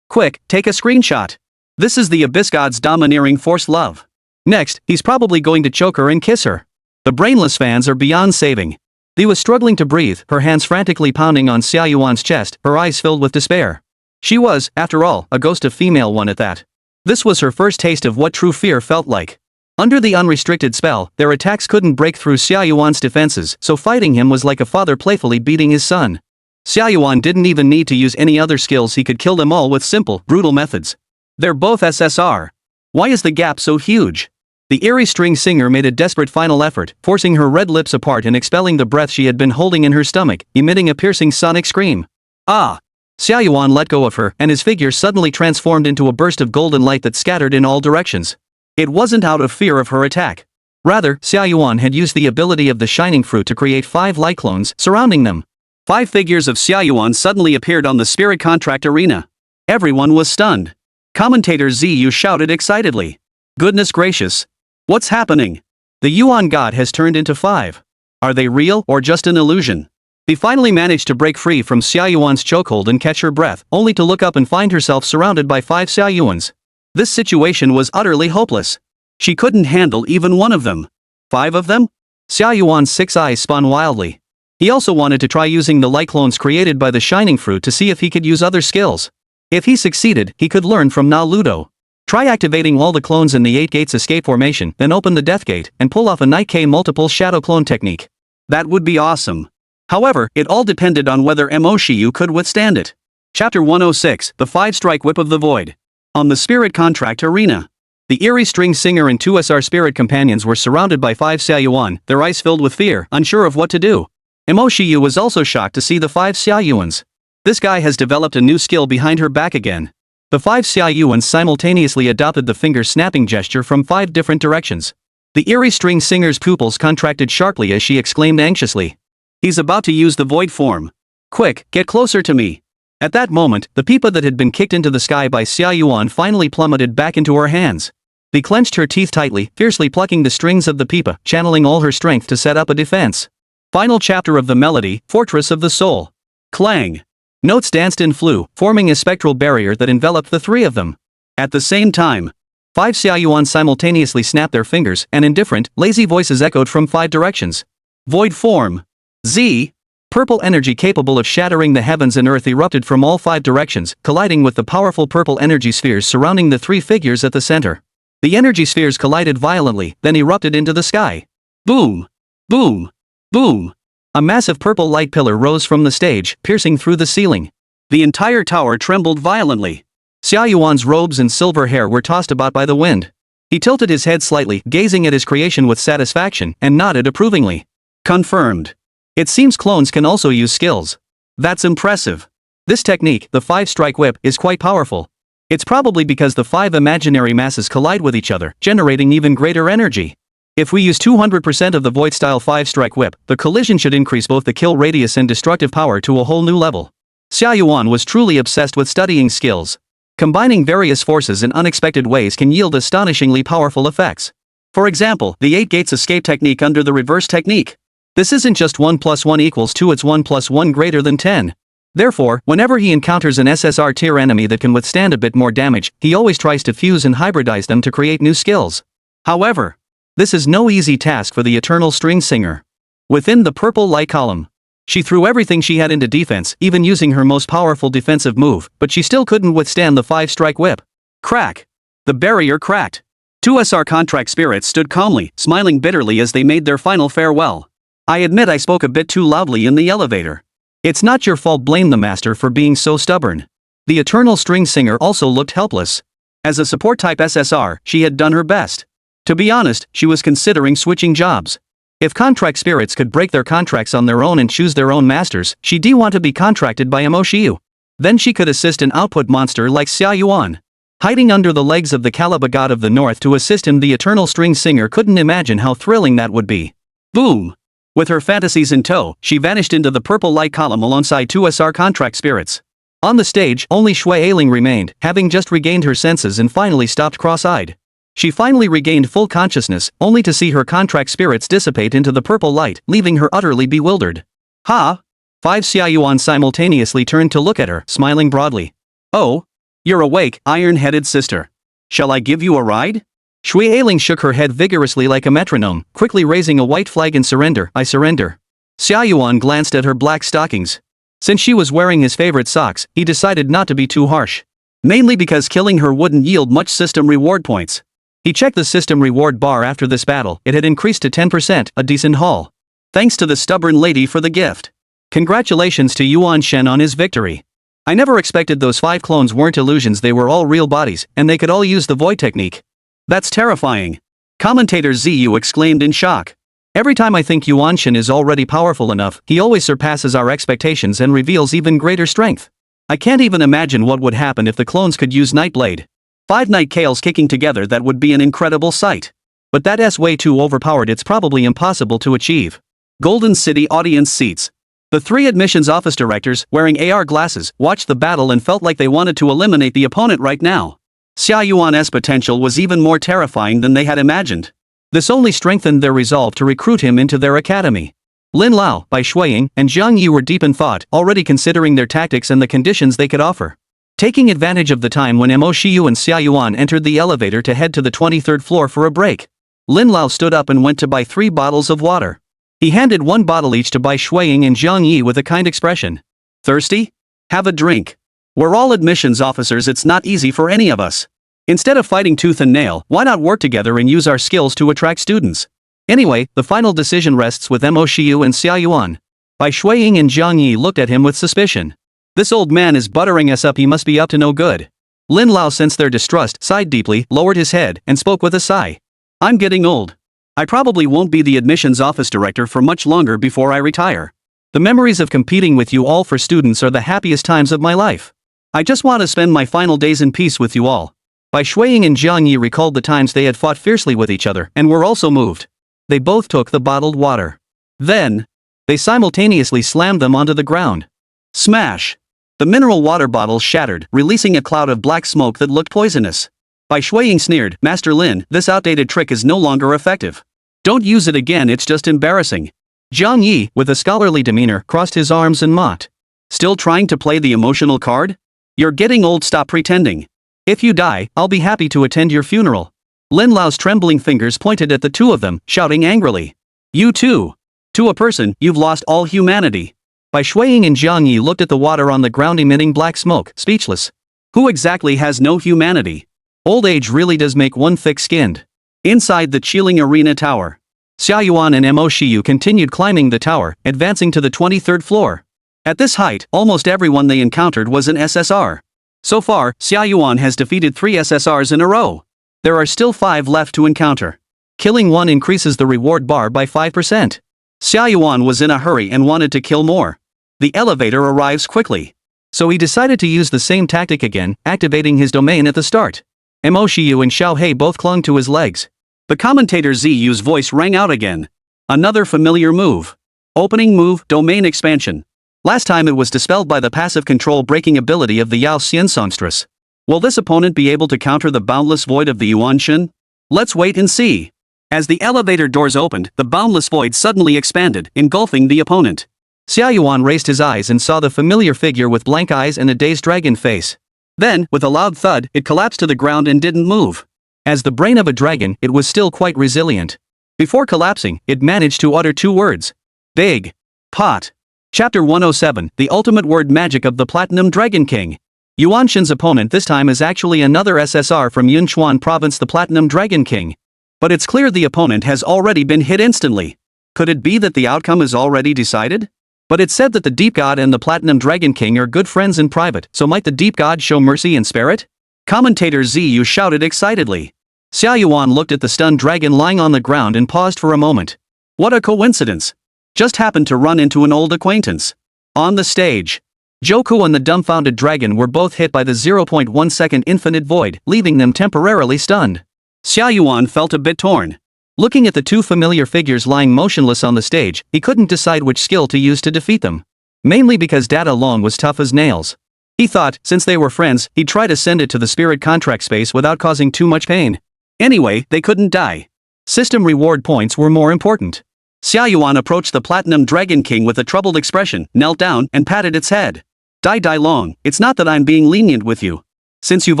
S1: Quick, take a screenshot. This is the Abyss God's domineering force love. Next, he's probably going to choke her and kiss her. The brainless fans are beyond saving. Li was struggling to breathe, her hands frantically pounding on Xia Yuan's chest, her eyes filled with despair. She was, after all, a ghost of female one at that. This was her first taste of what true fear felt like. Under the unrestricted spell, their attacks couldn't break through Xia Yuan's defenses, so fighting him was like a father playfully beating his son. Xia Yuan didn't even need to use any other skills, he could kill them all with simple, brutal methods. They're both SSR. Why is the gap so huge? The eerie string singer made a desperate final effort, forcing her red lips apart and expelling the breath she had been holding in her stomach, emitting a piercing sonic scream. Xia Yuan let go of her, and his figure suddenly transformed into a burst of golden light that scattered in all directions. It wasn't out of fear of her attack. Rather, Xia Yuan had used the ability of the shining fruit to create 5 light clones, surrounding them. 5 figures of Xia Yuan suddenly appeared on the spirit contract arena. Everyone was stunned. Commentator Ziyu shouted excitedly. Goodness gracious. What's happening? The Yuan god has turned into 5. Are they real or just an illusion? He finally managed to break free from Xia Yuan's chokehold and catch her breath, only to look up and find herself surrounded by 5 Xia Yuans. This situation was utterly hopeless. She couldn't handle even one of them. 5 of them? Xia Yuan's 6 eyes spun wildly. He also wanted to try using the light clones created by the shining fruit to see if he could use other skills. If he succeeded, he could learn from Na Ludo. Try activating all the clones in the 8 gates escape formation, then open the death gate, and pull off a Night K multiple shadow clone technique. That would be awesome. However, it all depended on whether Mo Shiyu could withstand it. Chapter 106, The 5-Strike Whip of the Void. On the Spirit Contract Arena. The eerie string singer and 2 SR spirit companions were surrounded by 5 Xia Yuan, their eyes filled with fear, unsure of what to do. Mo Shiyu was also shocked to see the 5 Xia Yuans. This guy has developed a new skill behind her back again. The 5 Xia Yuans simultaneously adopted the finger snapping gesture from 5 different directions. The eerie string singer's pupils contracted sharply as she exclaimed anxiously. He's about to use the void form. Quick, get closer to me. At that moment, the pipa that had been kicked into the sky by Xia Yuan finally plummeted back into her hands. She clenched her teeth tightly, fiercely plucking the strings of the pipa, channeling all her strength to set up a defense. Final chapter of the melody, Fortress of the Soul. Clang. Notes danced and flew, forming a spectral barrier that enveloped the 3 of them. At the same time, 5 Xia Yuan simultaneously snapped their fingers, and in different, lazy voices echoed from 5 directions. Void form. Z. Purple energy capable of shattering the heavens and earth erupted from all 5 directions, colliding with the powerful purple energy spheres surrounding the 3 figures at the center. The energy spheres collided violently, then erupted into the sky. Boom! Boom! Boom! A massive purple light pillar rose from the stage, piercing through the ceiling. The entire tower trembled violently. Xia Yuan's robes and silver hair were tossed about by the wind. He tilted his head slightly, gazing at his creation with satisfaction, and nodded approvingly. Confirmed. It seems clones can also use skills. That's impressive. This technique, the 5-strike whip, is quite powerful. It's probably because the 5 imaginary masses collide with each other, generating even greater energy. If we use 200% of the void-style 5-strike whip, the collision should increase both the kill radius and destructive power to a whole new level. Xia Yuan was truly obsessed with studying skills. Combining various forces in unexpected ways can yield astonishingly powerful effects. For example, the 8 gates escape technique under the reverse technique. This isn't just 1 + 1 = 2, it's 1 + 1 greater than 10. Therefore, whenever he encounters an SSR tier enemy that can withstand a bit more damage, he always tries to fuse and hybridize them to create new skills. However, this is no easy task for the eternal string singer. Within the purple light column, she threw everything she had into defense, even using her most powerful defensive move, but she still couldn't withstand the 5-strike whip. Crack! The barrier cracked. 2 SR contract spirits stood calmly, smiling bitterly as they made their final farewell. I admit I spoke a bit too loudly in the elevator. It's not your fault, blame the master for being so stubborn. The eternal string singer also looked helpless. As a support-type SSR, she had done her best. To be honest, she was considering switching jobs. If contract spirits could break their contracts on their own and choose their own masters, she'd want to be contracted by Mo Shiyu. Then she could assist an output monster like Xia Yuan. Hiding under the legs of the Caliber god of the north to assist him, the eternal string singer couldn't imagine how thrilling that would be. Boom! With her fantasies in tow, she vanished into the purple light column alongside 2 SR contract spirits. On the stage, only Xia Yuan remained, having just regained her senses and finally stopped cross-eyed. She finally regained full consciousness, only to see her contract spirits dissipate into the purple light, leaving her utterly bewildered. Ha! 5 Xia Yuan simultaneously turned to look at her, smiling broadly. Oh! You're awake, iron-headed sister. Shall I give you a ride? Xia Yuan shook her head vigorously like a metronome, quickly raising a white flag in surrender. I surrender. Xia Yuan glanced at her black stockings. Since she was wearing his favorite socks, he decided not to be too harsh. Mainly because killing her wouldn't yield much system reward points. He checked the system reward bar after this battle, it had increased to 10%, a decent haul. Thanks to the stubborn lady for the gift. Congratulations to Yuan Shen on his victory. I never expected those 5 clones weren't illusions, they were all real bodies, and they could all use the void technique. That's terrifying. Commentator Ziyu exclaimed in shock. Every time I think Yuan Shen is already powerful enough, he always surpasses our expectations and reveals even greater strength. I can't even imagine what would happen if the clones could use Nightblade. 5 Night Kales kicking together, that would be an incredible sight. But that's way too overpowered, it's probably impossible to achieve. Golden City audience seats. The 3 admissions office directors, wearing AR glasses, watched the battle and felt like they wanted to eliminate the opponent right now. Xia Yuan's potential was even more terrifying than they had imagined. This only strengthened their resolve to recruit him into their academy. Lin Lao, Bai Shuiying, and Jiang Li were deep in thought, already considering their tactics and the conditions they could offer. Taking advantage of the time when Mo Shiyu and Xia Yuan entered the elevator to head to the 23rd floor for a break, Lin Lao stood up and went to buy 3 bottles of water. He handed 1 bottle each to Bai Shuiying and Jiang Li with a kind expression. Thirsty? Have a drink. We're all admissions officers, it's not easy for any of us. Instead of fighting tooth and nail, why not work together and use our skills to attract students? Anyway, the final decision rests with Mo Shiyu and Xia Yuan. Bai Shuiying and Jiang Li looked at him with suspicion. This old man is buttering us up, he must be up to no good. Lin Lao sensed their distrust, sighed deeply, lowered his head, and spoke with a sigh. I'm getting old. I probably won't be the admissions office director for much longer before I retire. The memories of competing with you all for students are the happiest times of my life. I just want to spend my final days in peace with you all. Bai Shuiying and Jiang Li recalled the times they had fought fiercely with each other and were also moved. They both took the bottled water. Then, they simultaneously slammed them onto the ground. Smash! The mineral water bottles shattered, releasing a cloud of black smoke that looked poisonous. Bai Shuiying sneered, Master Lin, this outdated trick is no longer effective. Don't use it again, it's just embarrassing. Jiang Yi, with a scholarly demeanor, crossed his arms and mocked. Still trying to play the emotional card? You're getting old, stop pretending. If you die, I'll be happy to attend your funeral. Lin Lao's trembling fingers pointed at the two of them, shouting angrily. You too. To a person, you've lost all humanity. Bai Shuiying and Jiang Yi looked at the water on the ground emitting black smoke, speechless. Who exactly has no humanity? Old age really does make one thick-skinned. Inside the chilling arena tower, Xia Yuan and Mo Shiyu continued climbing the tower, advancing to the 23rd floor. At this height, almost everyone they encountered was an SSR. So far, Xia Yuan has defeated 3 SSRs in a row. There are still 5 left to encounter. Killing one increases the reward bar by 5%. Xia Yuan was in a hurry and wanted to kill more. The elevator arrives quickly. So he decided to use the same tactic again, activating his domain at the start. Mo Shiyu and Xiao Hei both clung to his legs. The commentator Ziyu's voice rang out again. Another familiar move. Opening move, domain expansion. Last time it was dispelled by the passive control breaking ability of the Yao Xian songstress. Will this opponent be able to counter the boundless void of the Yuan Shen? Let's wait and see. As the elevator doors opened, the boundless void suddenly expanded, engulfing the opponent. Xia Yuan raised his eyes and saw the familiar figure with blank eyes and a dazed dragon face. Then, with a loud thud, it collapsed to the ground and didn't move. As the brain of a dragon, it was still quite resilient. Before collapsing, it managed to utter 2 words. Big. Pot. Chapter 107, The Ultimate Word Magic of the Platinum Dragon King. Yuan Shen's opponent this time is actually another SSR from Yunchuan Province, the Platinum Dragon King. But it's clear the opponent has already been hit instantly. Could it be that the outcome is already decided? But it's said that the Deep God and the Platinum Dragon King are good friends in private, so might the Deep God show mercy and spare it? Commentator Ziyu shouted excitedly. Xia Yuan looked at the stunned dragon lying on the ground and paused for a moment. What a coincidence. Just happened to run into an old acquaintance. On the stage, Joku and the dumbfounded dragon were both hit by the 0.1 second infinite void, leaving them temporarily stunned. Xia Yuan felt a bit torn. Looking at the 2 familiar figures lying motionless on the stage, he couldn't decide which skill to use to defeat them. Mainly because Data Long was tough as nails. He thought, since they were friends, he'd try to send it to the spirit contract space without causing too much pain. Anyway, they couldn't die. System reward points were more important. Xia Yuan approached the Platinum Dragon King with a troubled expression, knelt down, and patted its head. Dai Long, it's not that I'm being lenient with you. Since you've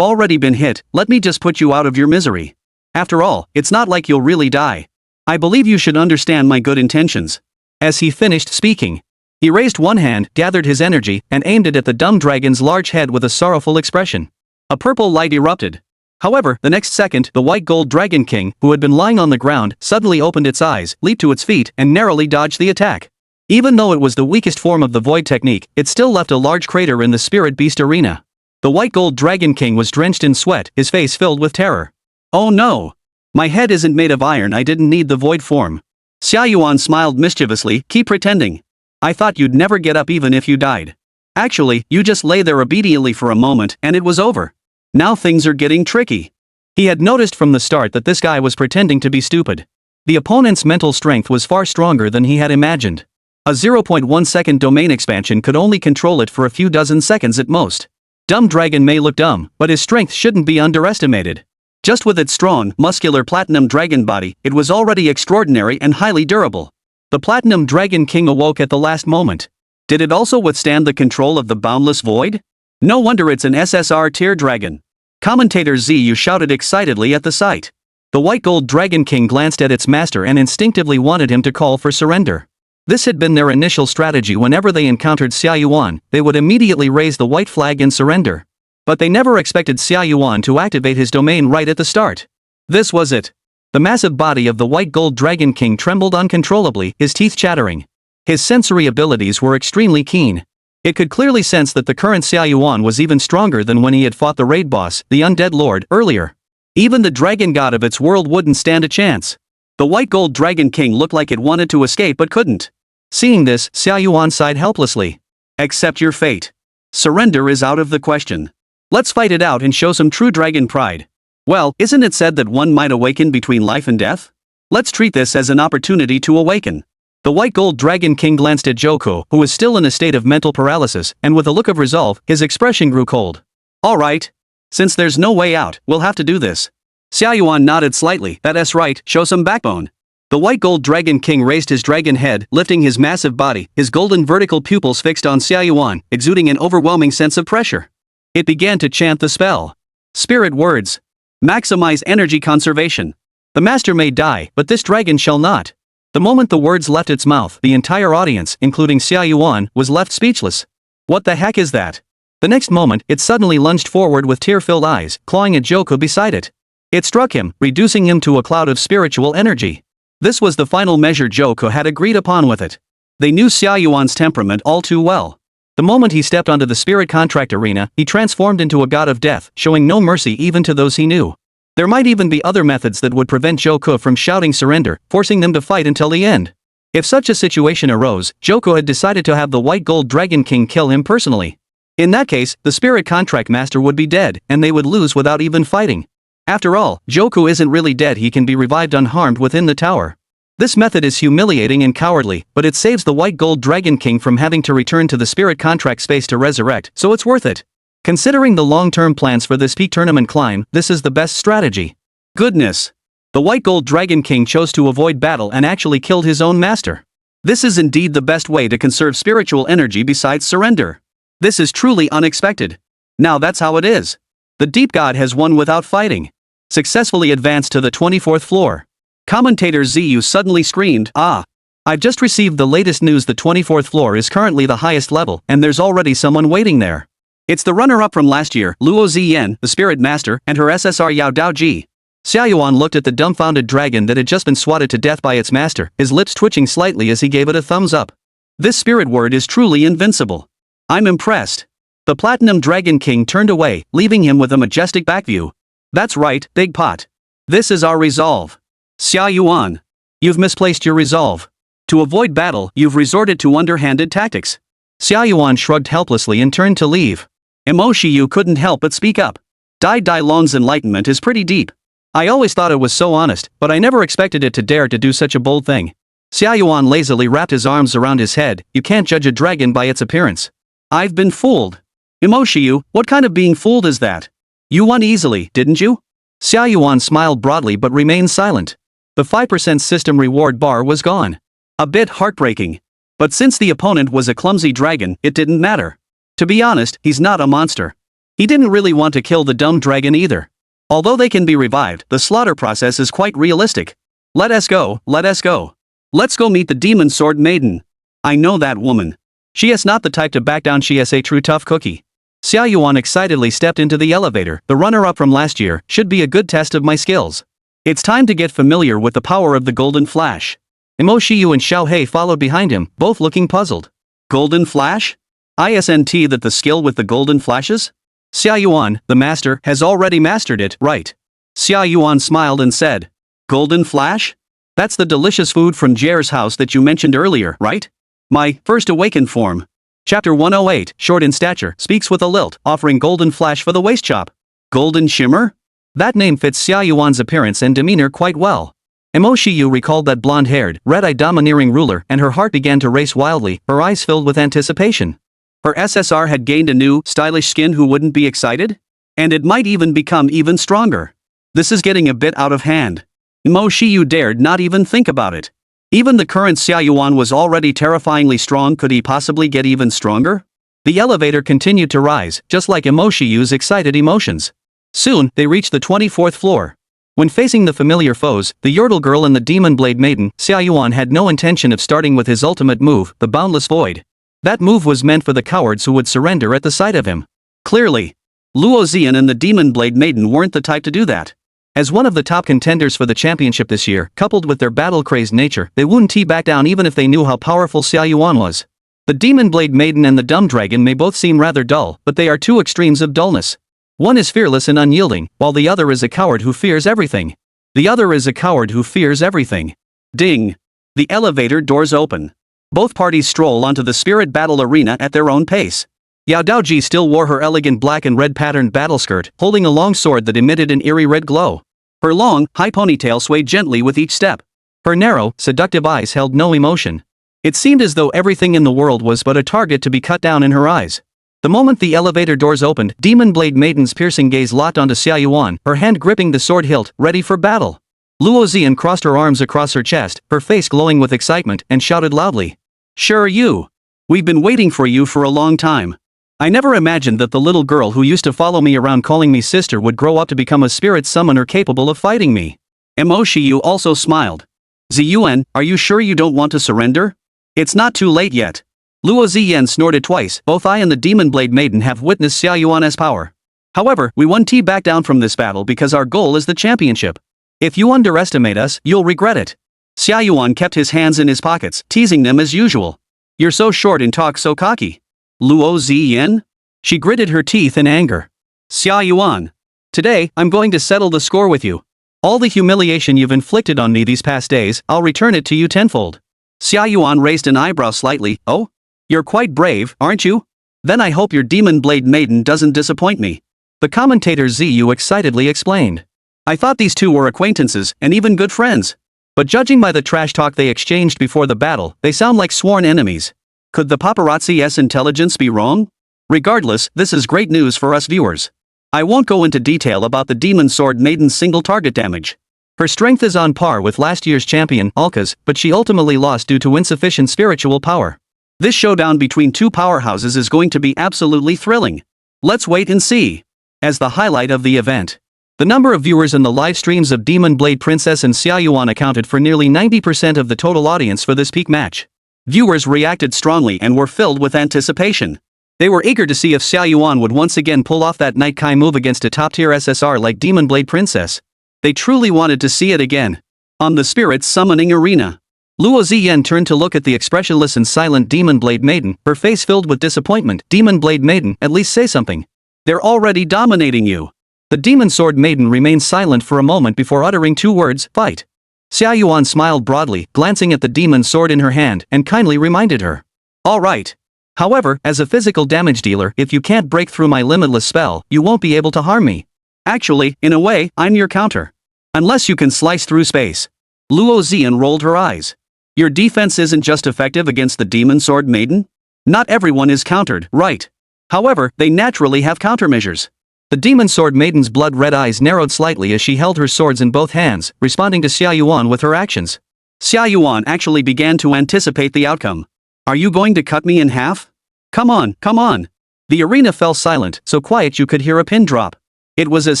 S1: already been hit, let me just put you out of your misery. After all, it's not like you'll really die. I believe you should understand my good intentions. As he finished speaking, he raised one hand, gathered his energy, and aimed it at the dumb dragon's large head with a sorrowful expression. A purple light erupted. However, the next second, the white gold dragon king, who had been lying on the ground, suddenly opened its eyes, leaped to its feet, and narrowly dodged the attack. Even though it was the weakest form of the void technique, it still left a large crater in the spirit beast arena. The white gold dragon king was drenched in sweat, his face filled with terror. Oh no! My head isn't made of iron, I didn't need the void form. Xia Yuan smiled mischievously, keep pretending. I thought you'd never get up even if you died. Actually, you just lay there obediently for a moment, and it was over. Now things are getting tricky. He had noticed from the start that this guy was pretending to be stupid. The opponent's mental strength was far stronger than he had imagined. A 0.1 second domain expansion could only control it for a few dozen seconds at most. Dumb dragon may look dumb, but his strength shouldn't be underestimated. Just with its strong, muscular platinum dragon body, it was already extraordinary and highly durable. The Platinum Dragon King awoke at the last moment. Did it also withstand the control of the boundless void? No wonder it's an SSR-tier dragon. Commentator Ziyu shouted excitedly at the sight. The white gold Dragon King glanced at its master and instinctively wanted him to call for surrender. This had been their initial strategy. Whenever they encountered Xia Yuan, they would immediately raise the white flag and surrender. But they never expected Xia Yuan to activate his domain right at the start. This was it. The massive body of the white gold Dragon King trembled uncontrollably, his teeth chattering. His sensory abilities were extremely keen. It could clearly sense that the current Xia Yuan was even stronger than when he had fought the raid boss, the Undead Lord, earlier. Even the dragon god of its world wouldn't stand a chance. The white gold dragon king looked like it wanted to escape but couldn't. Seeing this, Xia Yuan sighed helplessly. Accept your fate. Surrender is out of the question. Let's fight it out and show some true dragon pride. Well, isn't it said that one might awaken between life and death? Let's treat this as an opportunity to awaken. The white gold dragon king glanced at Joko, who was still in a state of mental paralysis, and with a look of resolve, his expression grew cold. Alright. Since there's no way out, we'll have to do this. Xia Yuan nodded slightly. That's right, show some backbone. The white gold dragon king raised his dragon head, lifting his massive body, his golden vertical pupils fixed on Xia Yuan, exuding an overwhelming sense of pressure. It began to chant the spell. Spirit words. Maximize energy conservation. The master may die, but this dragon shall not. The moment the words left its mouth, the entire audience, including Xia Yuan, was left speechless. What the heck is that? The next moment, it suddenly lunged forward with tear-filled eyes, clawing at Joko beside it. It struck him, reducing him to a cloud of spiritual energy. This was the final measure Joko had agreed upon with it. They knew Xia Yuan's temperament all too well. The moment he stepped onto the spirit contract arena, he transformed into a god of death, showing no mercy even to those he knew. There might even be other methods that would prevent Joko from shouting surrender, forcing them to fight until the end. If such a situation arose, Joko had decided to have the white gold dragon king kill him personally. In that case, the spirit contract master would be dead, and they would lose without even fighting. After all, Joko isn't really dead, he can be revived unharmed within the tower. This method is humiliating and cowardly, but it saves the white gold dragon king from having to return to the spirit contract space to resurrect, so it's worth it. Considering the long-term plans for this peak tournament climb, this is the best strategy. Goodness! The white gold dragon king chose to avoid battle and actually killed his own master. This is indeed the best way to conserve spiritual energy besides surrender. This is truly unexpected. Now that's how it is. The deep god has won without fighting. Successfully advanced to the 24th floor. Commentator Ziyu suddenly screamed, "Ah! I've just received the latest news, the 24th floor is currently the highest level, and there's already someone waiting there. It's the runner-up from last year, Luo Ziyan, the spirit master, and her SSR Yao Dao Ji." Xia Yuan looked at the dumbfounded dragon that had just been swatted to death by its master, his lips twitching slightly as he gave it a thumbs up. This spirit word is truly invincible. I'm impressed. The Platinum Dragon King turned away, leaving him with a majestic backview. That's right, Big Pot. This is our resolve. Xia Yuan. You've misplaced your resolve. To avoid battle, you've resorted to underhanded tactics. Xia Yuan shrugged helplessly and turned to leave. Mo Shiyu couldn't help but speak up. Dai Dai Long's enlightenment is pretty deep. I always thought it was so honest, but I never expected it to dare to do such a bold thing. Xia Yuan lazily wrapped his arms around his head. You can't judge a dragon by its appearance. I've been fooled. Mo Shiyu, what kind of being fooled is that? You won easily, didn't you? Xia Yuan smiled broadly but remained silent. The 5% system reward bar was gone. A bit heartbreaking. But since the opponent was a clumsy dragon, it didn't matter. To be honest, he's not a monster. He didn't really want to kill the dumb dragon either. Although they can be revived, the slaughter process is quite realistic. Let us go, let us go. Let's go meet the Demon Sword Maiden. I know that woman. She is not the type to back down, she is a true tough cookie. Xia Yuan excitedly stepped into the elevator. The runner-up from last year should be a good test of my skills. It's time to get familiar with the power of the Golden Flash. Mo Shiyu and Xiao Hei followed behind him, both looking puzzled. Golden Flash? Isn't that the skill with the golden flashes? Xia Yuan, the master, has already mastered it, right? Xia Yuan smiled and said. Golden Flash? That's the delicious food from Jer's house that you mentioned earlier, right? My first awakened form. Chapter 108, short in stature, speaks with a lilt, offering golden flash for the waist chop. Golden shimmer? That name fits Xia Yuan's appearance and demeanor quite well. Mo Shiyu recalled that blonde-haired, red-eyed domineering ruler, and her heart began to race wildly, her eyes filled with anticipation. Her SSR had gained a new, stylish skin. Who wouldn't be excited? And it might even become even stronger. This is getting a bit out of hand. Mo Shiyu dared not even think about it. Even the current Xia Yuan was already terrifyingly strong. Could he possibly get even stronger? The elevator continued to rise, just like Mo Shiyu's excited emotions. Soon, they reached the 24th floor. When facing the familiar foes, the Yordle Girl and the Demon Blade Maiden, Xia Yuan had no intention of starting with his ultimate move, the Boundless Void. That move was meant for the cowards who would surrender at the sight of him. Clearly, Luo Ziyan and the Demon Blade Maiden weren't the type to do that. As one of the top contenders for the championship this year, coupled with their battle-crazed nature, they wouldn't back down even if they knew how powerful Xia Yuan was. The Demon Blade Maiden and the Dumb Dragon may both seem rather dull, but they are two extremes of dullness. One is fearless and unyielding, while the other is a coward who fears everything. The other is a coward who fears everything. Ding! The elevator doors open. Both parties stroll onto the spirit battle arena at their own pace. Yao Daoji still wore her elegant black and red patterned battle skirt, holding a long sword that emitted an eerie red glow. Her long, high ponytail swayed gently with each step. Her narrow, seductive eyes held no emotion. It seemed as though everything in the world was but a target to be cut down in her eyes. The moment the elevator doors opened, Demon Blade Maiden's piercing gaze locked onto Xia Yuan, her hand gripping the sword hilt, ready for battle. Luo Xian crossed her arms across her chest, her face glowing with excitement, and shouted loudly. Sure you. We've been waiting for you for a long time. I never imagined that the little girl who used to follow me around calling me sister would grow up to become a spirit summoner capable of fighting me. Mo Shiyu also smiled. Xia Yuan, are you sure you don't want to surrender? It's not too late yet. Luo Ziyan snorted twice. Both I and the Demon Blade Maiden have witnessed Xia Yuan's power. However, we won't back down from this battle because our goal is the championship. If you underestimate us, you'll regret it. Xia Yuan kept his hands in his pockets, teasing them as usual. You're so short and talk so cocky. Luo Ziyan? She gritted her teeth in anger. Xia Yuan. Today, I'm going to settle the score with you. All the humiliation you've inflicted on me these past days, I'll return it to you tenfold. Xia Yuan raised an eyebrow slightly. Oh? You're quite brave, aren't you? Then I hope your Demon Blade Maiden doesn't disappoint me. The commentator Ziyu excitedly explained. I thought these two were acquaintances, and even good friends. But judging by the trash talk they exchanged before the battle, they sound like sworn enemies. Could the paparazzi's intelligence be wrong? Regardless, this is great news for us viewers. I won't go into detail about the Demon Sword Maiden's single target damage. Her strength is on par with last year's champion, Alka's, but she ultimately lost due to insufficient spiritual power. This showdown between two powerhouses is going to be absolutely thrilling. Let's wait and see. As the highlight of the event, the number of viewers in the live streams of Demon Blade Princess and Xia Yuan accounted for nearly 90% of the total audience for this peak match. Viewers reacted strongly and were filled with anticipation. They were eager to see if Xia Yuan would once again pull off that Night Kai move against a top-tier SSR like Demon Blade Princess. They truly wanted to see it again. On the Spirit Summoning Arena, Luo Ziyan turned to look at the expressionless and silent Demon Blade Maiden, her face filled with disappointment. Demon Blade Maiden, at least say something. They're already dominating you. The Demon Sword Maiden remained silent for a moment before uttering two words, fight. Xia Yuan smiled broadly, glancing at the demon sword in her hand, and kindly reminded her. All right. However, as a physical damage dealer, if you can't break through my limitless spell, you won't be able to harm me. Actually, in a way, I'm your counter. Unless you can slice through space. Luo Ziyan rolled her eyes. Your defense isn't just effective against the Demon Sword Maiden? Not everyone is countered, right? However, they naturally have countermeasures. The Demon Sword Maiden's blood-red eyes narrowed slightly as she held her swords in both hands, responding to Xia Yuan with her actions. Xia Yuan actually began to anticipate the outcome. Are you going to cut me in half? Come on, come on. The arena fell silent, so quiet you could hear a pin drop. It was as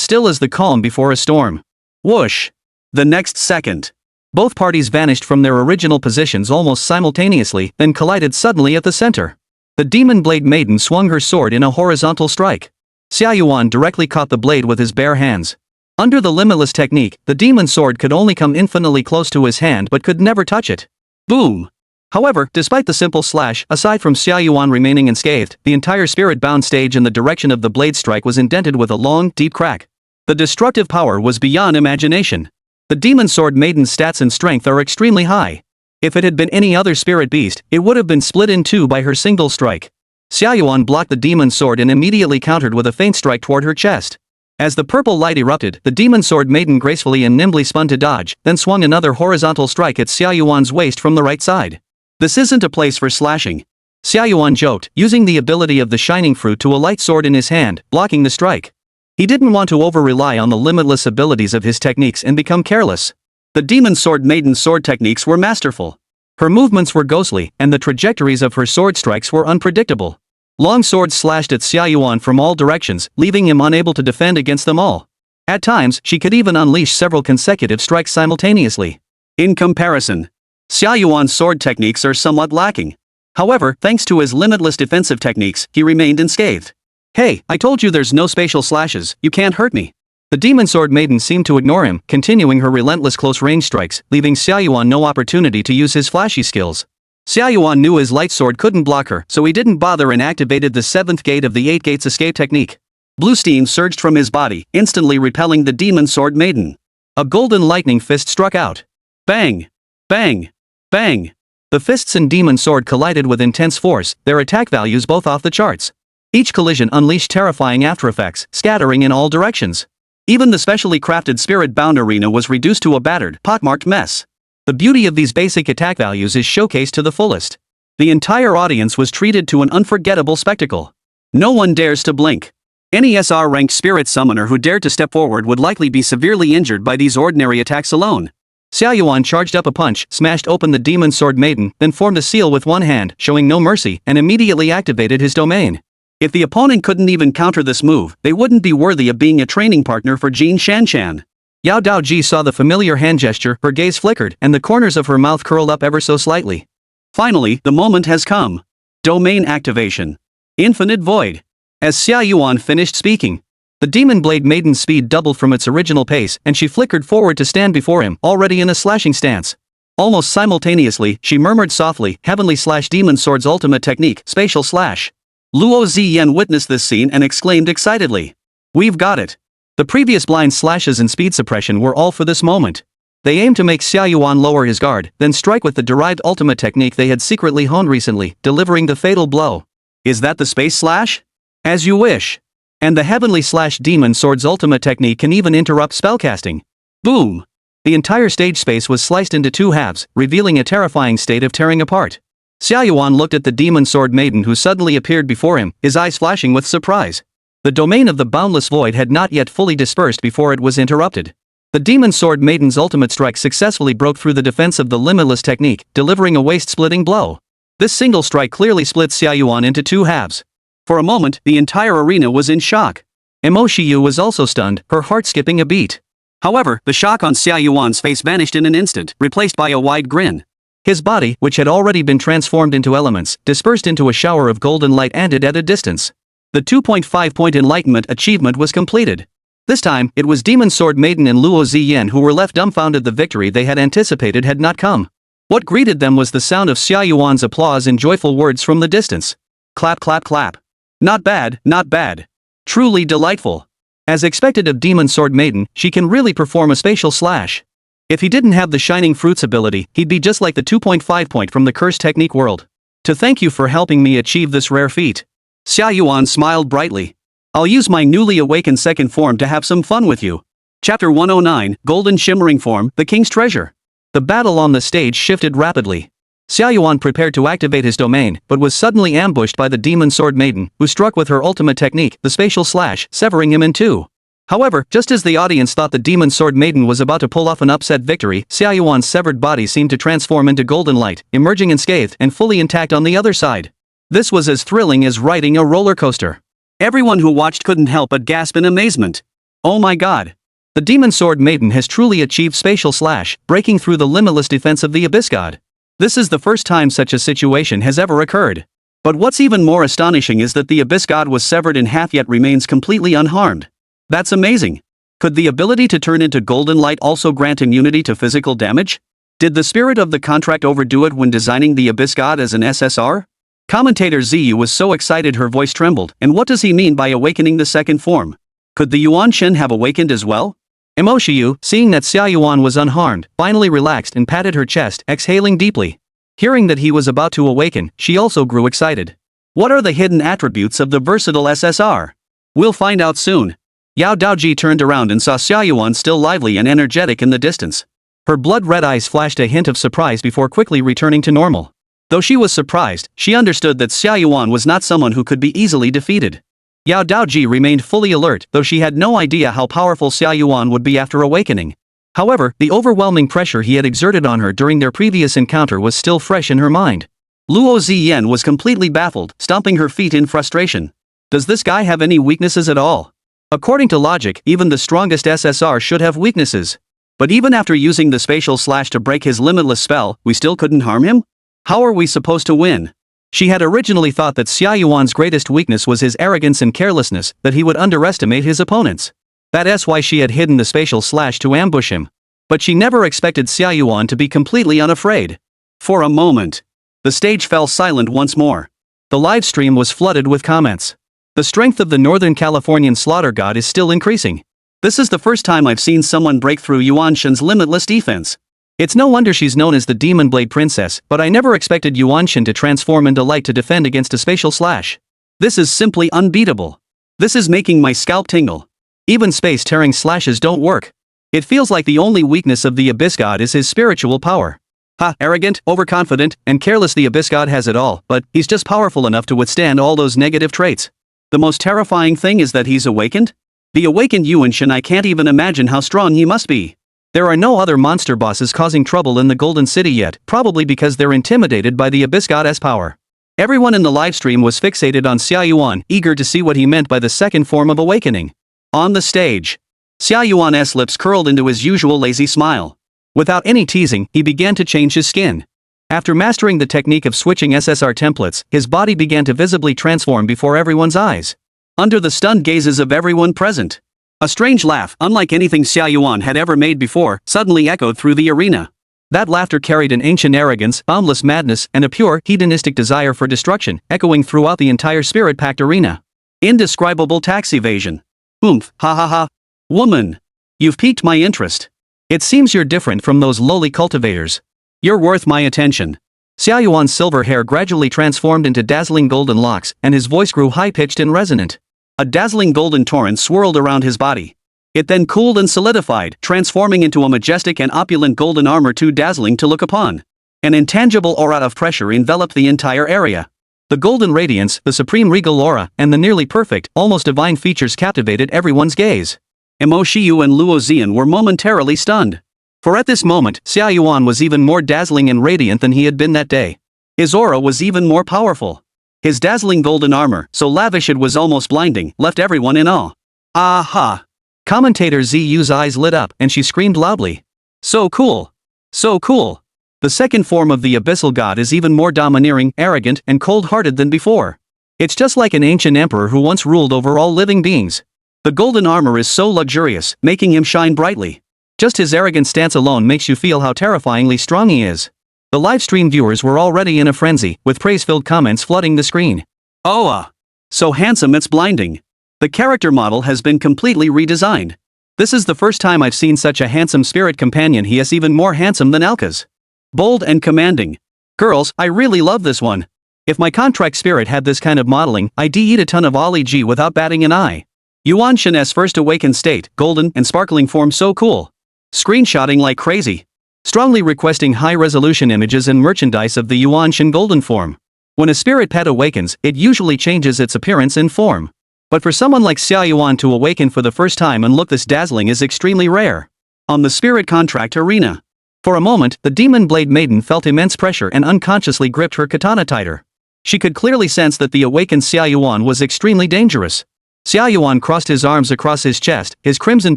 S1: still as the calm before a storm. Whoosh! The next second, both parties vanished from their original positions almost simultaneously, then collided suddenly at the center. The Demon Blade Maiden swung her sword in a horizontal strike. Xia Yuan directly caught the blade with his bare hands. Under the limitless technique, the demon sword could only come infinitely close to his hand but could never touch it. Boom! However, despite the simple slash, aside from Xia Yuan remaining unscathed, the entire spirit-bound stage in the direction of the blade strike was indented with a long, deep crack. The destructive power was beyond imagination. The Demon Sword Maiden's stats and strength are extremely high. If it had been any other spirit beast, it would have been split in two by her single strike. Xia Yuan blocked the demon sword and immediately countered with a feint strike toward her chest. As the purple light erupted, the Demon Sword Maiden gracefully and nimbly spun to dodge, then swung another horizontal strike at Xia Yuan's waist from the right side. This isn't a place for slashing. Xia Yuan joked, using the ability of the Shining Fruit to a light sword in his hand, blocking the strike. He didn't want to over-rely on the limitless abilities of his techniques and become careless. The Demon Sword Maiden's sword techniques were masterful. Her movements were ghostly, and the trajectories of her sword strikes were unpredictable. Long swords slashed at Xia Yuan from all directions, leaving him unable to defend against them all. At times, she could even unleash several consecutive strikes simultaneously. In comparison, Xia Yuan's sword techniques are somewhat lacking. However, thanks to his limitless defensive techniques, he remained unscathed. Hey, I told you there's no spatial slashes, you can't hurt me. The Demon Sword Maiden seemed to ignore him, continuing her relentless close-range strikes, leaving Xia Yuan no opportunity to use his flashy skills. Xia Yuan knew his light sword couldn't block her, so he didn't bother and activated the 7th gate of the 8 gates escape technique. Blue steam surged from his body, instantly repelling the demon sword maiden. A golden lightning fist struck out. Bang! Bang! Bang! The fists and demon sword collided with intense force, their attack values both off the charts. Each collision unleashed terrifying aftereffects, scattering in all directions. Even the specially crafted spirit-bound arena was reduced to a battered, pockmarked mess. The beauty of these basic attack values is showcased to the fullest. The entire audience was treated to an unforgettable spectacle. No one dares to blink. Any SR-ranked spirit summoner who dared to step forward would likely be severely injured by these ordinary attacks alone. Xia Yuan charged up a punch, smashed open the demon sword maiden, then formed a seal with one hand, showing no mercy, and immediately activated his domain. If the opponent couldn't even counter this move, they wouldn't be worthy of being a training partner for Jin Shanshan. Yao Daoji saw the familiar hand gesture, her gaze flickered, and the corners of her mouth curled up ever so slightly. Finally, the moment has come. Domain activation. Infinite void. As Xia Yuan finished speaking, the demon blade maiden's speed doubled from its original pace, and she flickered forward to stand before him, already in a slashing stance. Almost simultaneously, she murmured softly, Heavenly Demon Sword's ultimate technique, Spatial Slash. Luo Ziyan witnessed this scene and exclaimed excitedly. We've got it. The previous blind slashes and speed suppression were all for this moment. They aimed to make Xia Yuan lower his guard, then strike with the derived ultimate technique they had secretly honed recently, delivering the fatal blow. Is that the Space Slash? As you wish. And the Heavenly Demon Sword's ultimate technique can even interrupt spellcasting. Boom! The entire stage space was sliced into 2 halves, revealing a terrifying state of tearing apart. Xia Yuan looked at the demon sword maiden who suddenly appeared before him, his eyes flashing with surprise. The domain of the boundless void had not yet fully dispersed before it was interrupted. The demon sword maiden's ultimate strike successfully broke through the defense of the limitless technique, delivering a waist-splitting blow. This single strike clearly split Xia Yuan into 2 halves. For a moment, the entire arena was in shock. Mo Shiyu was also stunned, her heart skipping a beat. However, the shock on Xia Yuan's face vanished in an instant, replaced by a wide grin. His body, which had already been transformed into elements, dispersed into a shower of golden light and at a distance. The 2.5-point enlightenment achievement was completed. This time, it was Demon Sword Maiden and Luo Ziyan who were left dumbfounded. The victory they had anticipated had not come. What greeted them was the sound of Xia Yuan's applause and joyful words from the distance. Clap clap clap. Not bad, not bad. Truly delightful. As expected of Demon Sword Maiden, she can really perform a spatial slash. If he didn't have the Shining Fruits ability, he'd be just like the 2.5-point from the Cursed Technique world. To thank you for helping me achieve this rare feat. Xia Yuan smiled brightly. I'll use my newly awakened second form to have some fun with you. Chapter 109, Golden Shimmering Form, the King's Treasure. The battle on the stage shifted rapidly. Xia Yuan prepared to activate his domain, but was suddenly ambushed by the Demon Sword Maiden, who struck with her ultimate technique, the Spatial Slash, severing him in 2. However, just as the audience thought the Demon Sword Maiden was about to pull off an upset victory, Xia Yuan's severed body seemed to transform into golden light, emerging unscathed and fully intact on the other side. This was as thrilling as riding a roller coaster. Everyone who watched couldn't help but gasp in amazement. Oh my god. The Demon Sword Maiden has truly achieved Spatial Slash, breaking through the limitless defense of the Abyss God. This is the first time such a situation has ever occurred. But what's even more astonishing is that the Abyss God was severed in half yet remains completely unharmed. That's amazing. Could the ability to turn into golden light also grant immunity to physical damage? Did the spirit of the contract overdo it when designing the Abyss God as an SSR? Commentator Ziyu was so excited her voice trembled, and what does he mean by awakening the second form? Could the Yuan Shen have awakened as well? Mo Shiyu, seeing that Xia Yuan was unharmed, finally relaxed and patted her chest, exhaling deeply. Hearing that he was about to awaken, she also grew excited. What are the hidden attributes of the versatile SSR? We'll find out soon. Yao Daoji turned around and saw Xia Yuan still lively and energetic in the distance. Her blood-red eyes flashed a hint of surprise before quickly returning to normal. Though she was surprised, she understood that Xia Yuan was not someone who could be easily defeated. Yao Daoji remained fully alert, though she had no idea how powerful Xia Yuan would be after awakening. However, the overwhelming pressure he had exerted on her during their previous encounter was still fresh in her mind. Luo Ziyan was completely baffled, stomping her feet in frustration. Does this guy have any weaknesses at all? According to logic, even the strongest SSR should have weaknesses. But even after using the Spatial Slash to break his limitless spell, we still couldn't harm him? How are we supposed to win? She had originally thought that Xia Yuan's greatest weakness was his arrogance and carelessness, that he would underestimate his opponents. That's why she had hidden the Spatial Slash to ambush him. But she never expected Xia Yuan to be completely unafraid. For a moment, The stage fell silent once more. The live stream was flooded with comments. The strength of the Northern Californian slaughter god is still increasing. This is the first time I've seen someone break through Yuan Shen's limitless defense. It's no wonder she's known as the Demon Blade Princess, but I never expected Yuan Shen to transform into light to defend against a spatial slash. This is simply unbeatable. This is making my scalp tingle. Even space-tearing slashes don't work. It feels like the only weakness of the Abyss God is his spiritual power. Ha, arrogant, overconfident, and careless, the Abyss God has it all, but he's just powerful enough to withstand all those negative traits. The most terrifying thing is that he's awakened? The awakened Yuan Shen, I can't even imagine how strong he must be. There are no other monster bosses causing trouble in the Golden City yet, probably because they're intimidated by the Abyss God's power. Everyone in the livestream was fixated on Xia Yuan, eager to see what he meant by the second form of awakening. On the stage, Xia Yuan's lips curled into his usual lazy smile. Without any teasing, he began to change his skin. After mastering the technique of switching SSR templates, his body began to visibly transform before everyone's eyes. Under the stunned gazes of everyone present, a strange laugh, unlike anything Xia Yuan had ever made before, suddenly echoed through the arena. That laughter carried an ancient arrogance, boundless madness, and a pure, hedonistic desire for destruction, echoing throughout the entire spirit-packed arena. Indescribable tax evasion. Oomph, ha ha ha. Woman. You've piqued my interest. It seems you're different from those lowly cultivators. You're worth my attention. Xia Yuan's silver hair gradually transformed into dazzling golden locks, and his voice grew high-pitched and resonant. A dazzling golden torrent swirled around his body. It then cooled and solidified, transforming into a majestic and opulent golden armor too dazzling to look upon. An intangible aura of pressure enveloped the entire area. The golden radiance, the supreme regal aura, and the nearly perfect, almost divine features captivated everyone's gaze. Mo Shiyu and Luo Xian were momentarily stunned. For at this moment, Xia Yuan was even more dazzling and radiant than he had been that day. His aura was even more powerful. His dazzling golden armor, so lavish it was almost blinding, left everyone in awe. Aha! Commentator Ziyu's eyes lit up and she screamed loudly. So cool! So cool! The second form of the Abyssal God is even more domineering, arrogant, and cold-hearted than before. It's just like an ancient emperor who once ruled over all living beings. The golden armor is so luxurious, making him shine brightly. Just his arrogant stance alone makes you feel how terrifyingly strong he is. The livestream viewers were already in a frenzy, with praise-filled comments flooding the screen. Oh, so handsome it's blinding. The character model has been completely redesigned. This is the first time I've seen such a handsome spirit companion. He is even more handsome than Elka's. Bold and commanding. Girls, I really love this one. If my contract spirit had this kind of modeling, I'd eat a ton of Ollie G without batting an eye. Yuan Shen's first awakened state, golden and sparkling form, so cool. Screenshotting like crazy. Strongly requesting high-resolution images and merchandise of the Yuan Shen golden form. When a spirit pet awakens, it usually changes its appearance and form. But for someone like Xia Yuan to awaken for the first time and look this dazzling is extremely rare. On the spirit contract arena. For a moment, the Demon Blade Maiden felt immense pressure and unconsciously gripped her katana tighter. She could clearly sense that the awakened Xia Yuan was extremely dangerous. Xia Yuan crossed his arms across his chest, his crimson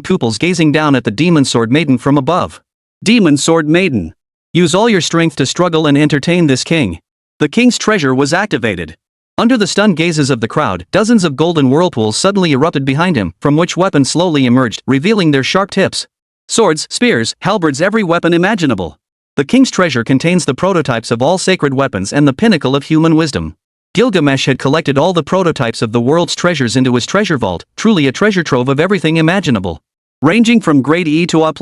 S1: pupils gazing down at the Demon Sword Maiden from above. Demon Sword Maiden. Use all your strength to struggle and entertain this king. The king's treasure was activated. Under the stunned gazes of the crowd, dozens of golden whirlpools suddenly erupted behind him, from which weapons slowly emerged, revealing their sharp tips. Swords, spears, halberds, every weapon imaginable. The king's treasure contains the prototypes of all sacred weapons and the pinnacle of human wisdom. Gilgamesh had collected all the prototypes of the world's treasures into his treasure vault, truly a treasure trove of everything imaginable. Ranging from grade E to A++.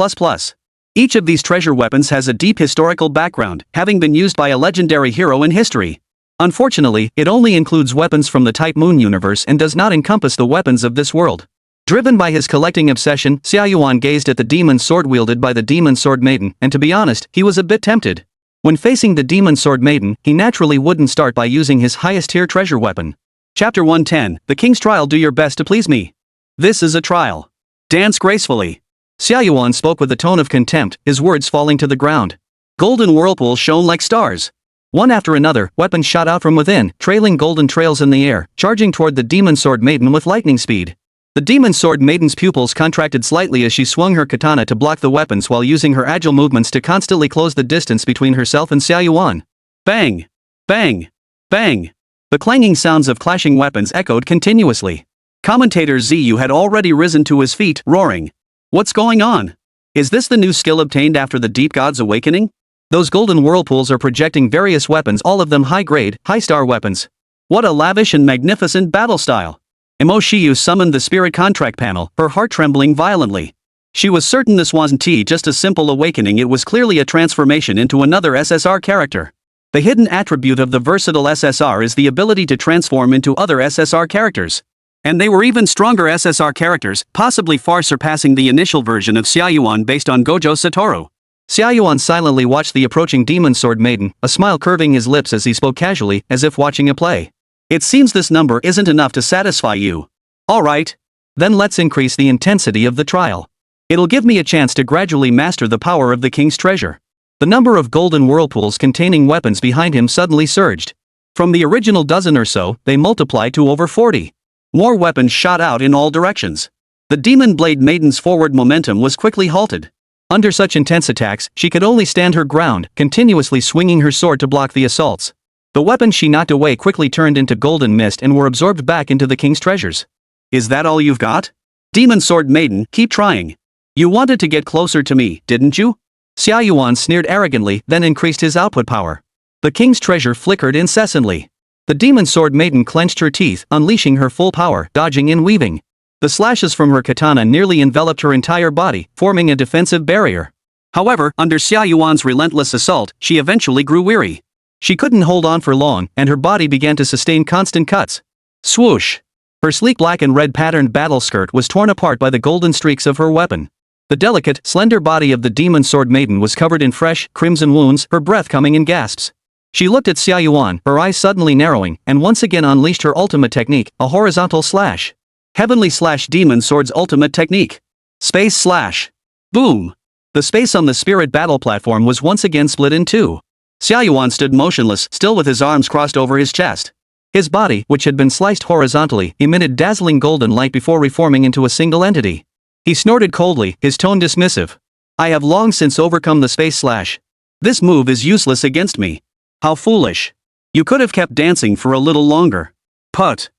S1: Each of these treasure weapons has a deep historical background, having been used by a legendary hero in history. Unfortunately, it only includes weapons from the Type Moon universe and does not encompass the weapons of this world. Driven by his collecting obsession, Xia Yuan gazed at the demon sword wielded by the Demon Sword Maiden, and to be honest, he was a bit tempted. When facing the Demon Sword Maiden, he naturally wouldn't start by using his highest-tier treasure weapon. Chapter 110, The King's Trial. Do your best to please me. This is a trial. Dance gracefully. Xia Yuan spoke with a tone of contempt, his words falling to the ground. Golden whirlpools shone like stars. One after another, weapons shot out from within, trailing golden trails in the air, charging toward the Demon Sword Maiden with lightning speed. The Demon Sword Maiden's pupils contracted slightly as she swung her katana to block the weapons while using her agile movements to constantly close the distance between herself and Xia Yuan. Bang! Bang! Bang! The clanging sounds of clashing weapons echoed continuously. Commentator Ziyu had already risen to his feet, roaring. What's going on? Is this the new skill obtained after the Deep God's awakening? Those golden whirlpools are projecting various weapons, all of them high-grade, high-star weapons. What a lavish and magnificent battle style. Mo Shiyu summoned the spirit contract panel, her heart trembling violently. She was certain this wasn't just a simple awakening, it was clearly a transformation into another SSR character. The hidden attribute of the versatile SSR is the ability to transform into other SSR characters. And they were even stronger SSR characters, possibly far surpassing the initial version of Xia Yuan based on Gojo Satoru. Xia Yuan silently watched the approaching demon sword maiden, a smile curving his lips as he spoke casually, as if watching a play. It seems this number isn't enough to satisfy you. Alright. Then let's increase the intensity of the trial. It'll give me a chance to gradually master the power of the king's treasure. The number of golden whirlpools containing weapons behind him suddenly surged. From the original dozen or so, they multiplied to over 40. More weapons shot out in all directions. The demon blade maiden's forward momentum was quickly halted. Under such intense attacks, she could only stand her ground, continuously swinging her sword to block the assaults. The weapons she knocked away quickly turned into golden mist and were absorbed back into the king's treasures. Is that all you've got? Demon sword maiden, keep trying. You wanted to get closer to me, didn't you? Xia Yuan sneered arrogantly, then increased his output power. The king's treasure flickered incessantly. The demon sword maiden clenched her teeth, unleashing her full power, dodging and weaving. The slashes from her katana nearly enveloped her entire body, forming a defensive barrier. However, under Xia Yuan's relentless assault, she eventually grew weary. She couldn't hold on for long, and her body began to sustain constant cuts. Swoosh! Her sleek black and red patterned battle skirt was torn apart by the golden streaks of her weapon. The delicate, slender body of the demon sword maiden was covered in fresh, crimson wounds, her breath coming in gasps. She looked at Xia Yuan, her eyes suddenly narrowing, and once again unleashed her ultimate technique, a horizontal slash. Heavenly Slash Demon Sword's ultimate technique. Space Slash. Boom! The space on the spirit battle platform was once again split in two. Xia Yuan stood motionless, still with his arms crossed over his chest. His body, which had been sliced horizontally, emitted dazzling golden light before reforming into a single entity. He snorted coldly, his tone dismissive. I have long since overcome the Space Slash. This move is useless against me. How foolish. You could have kept dancing for a little longer. But.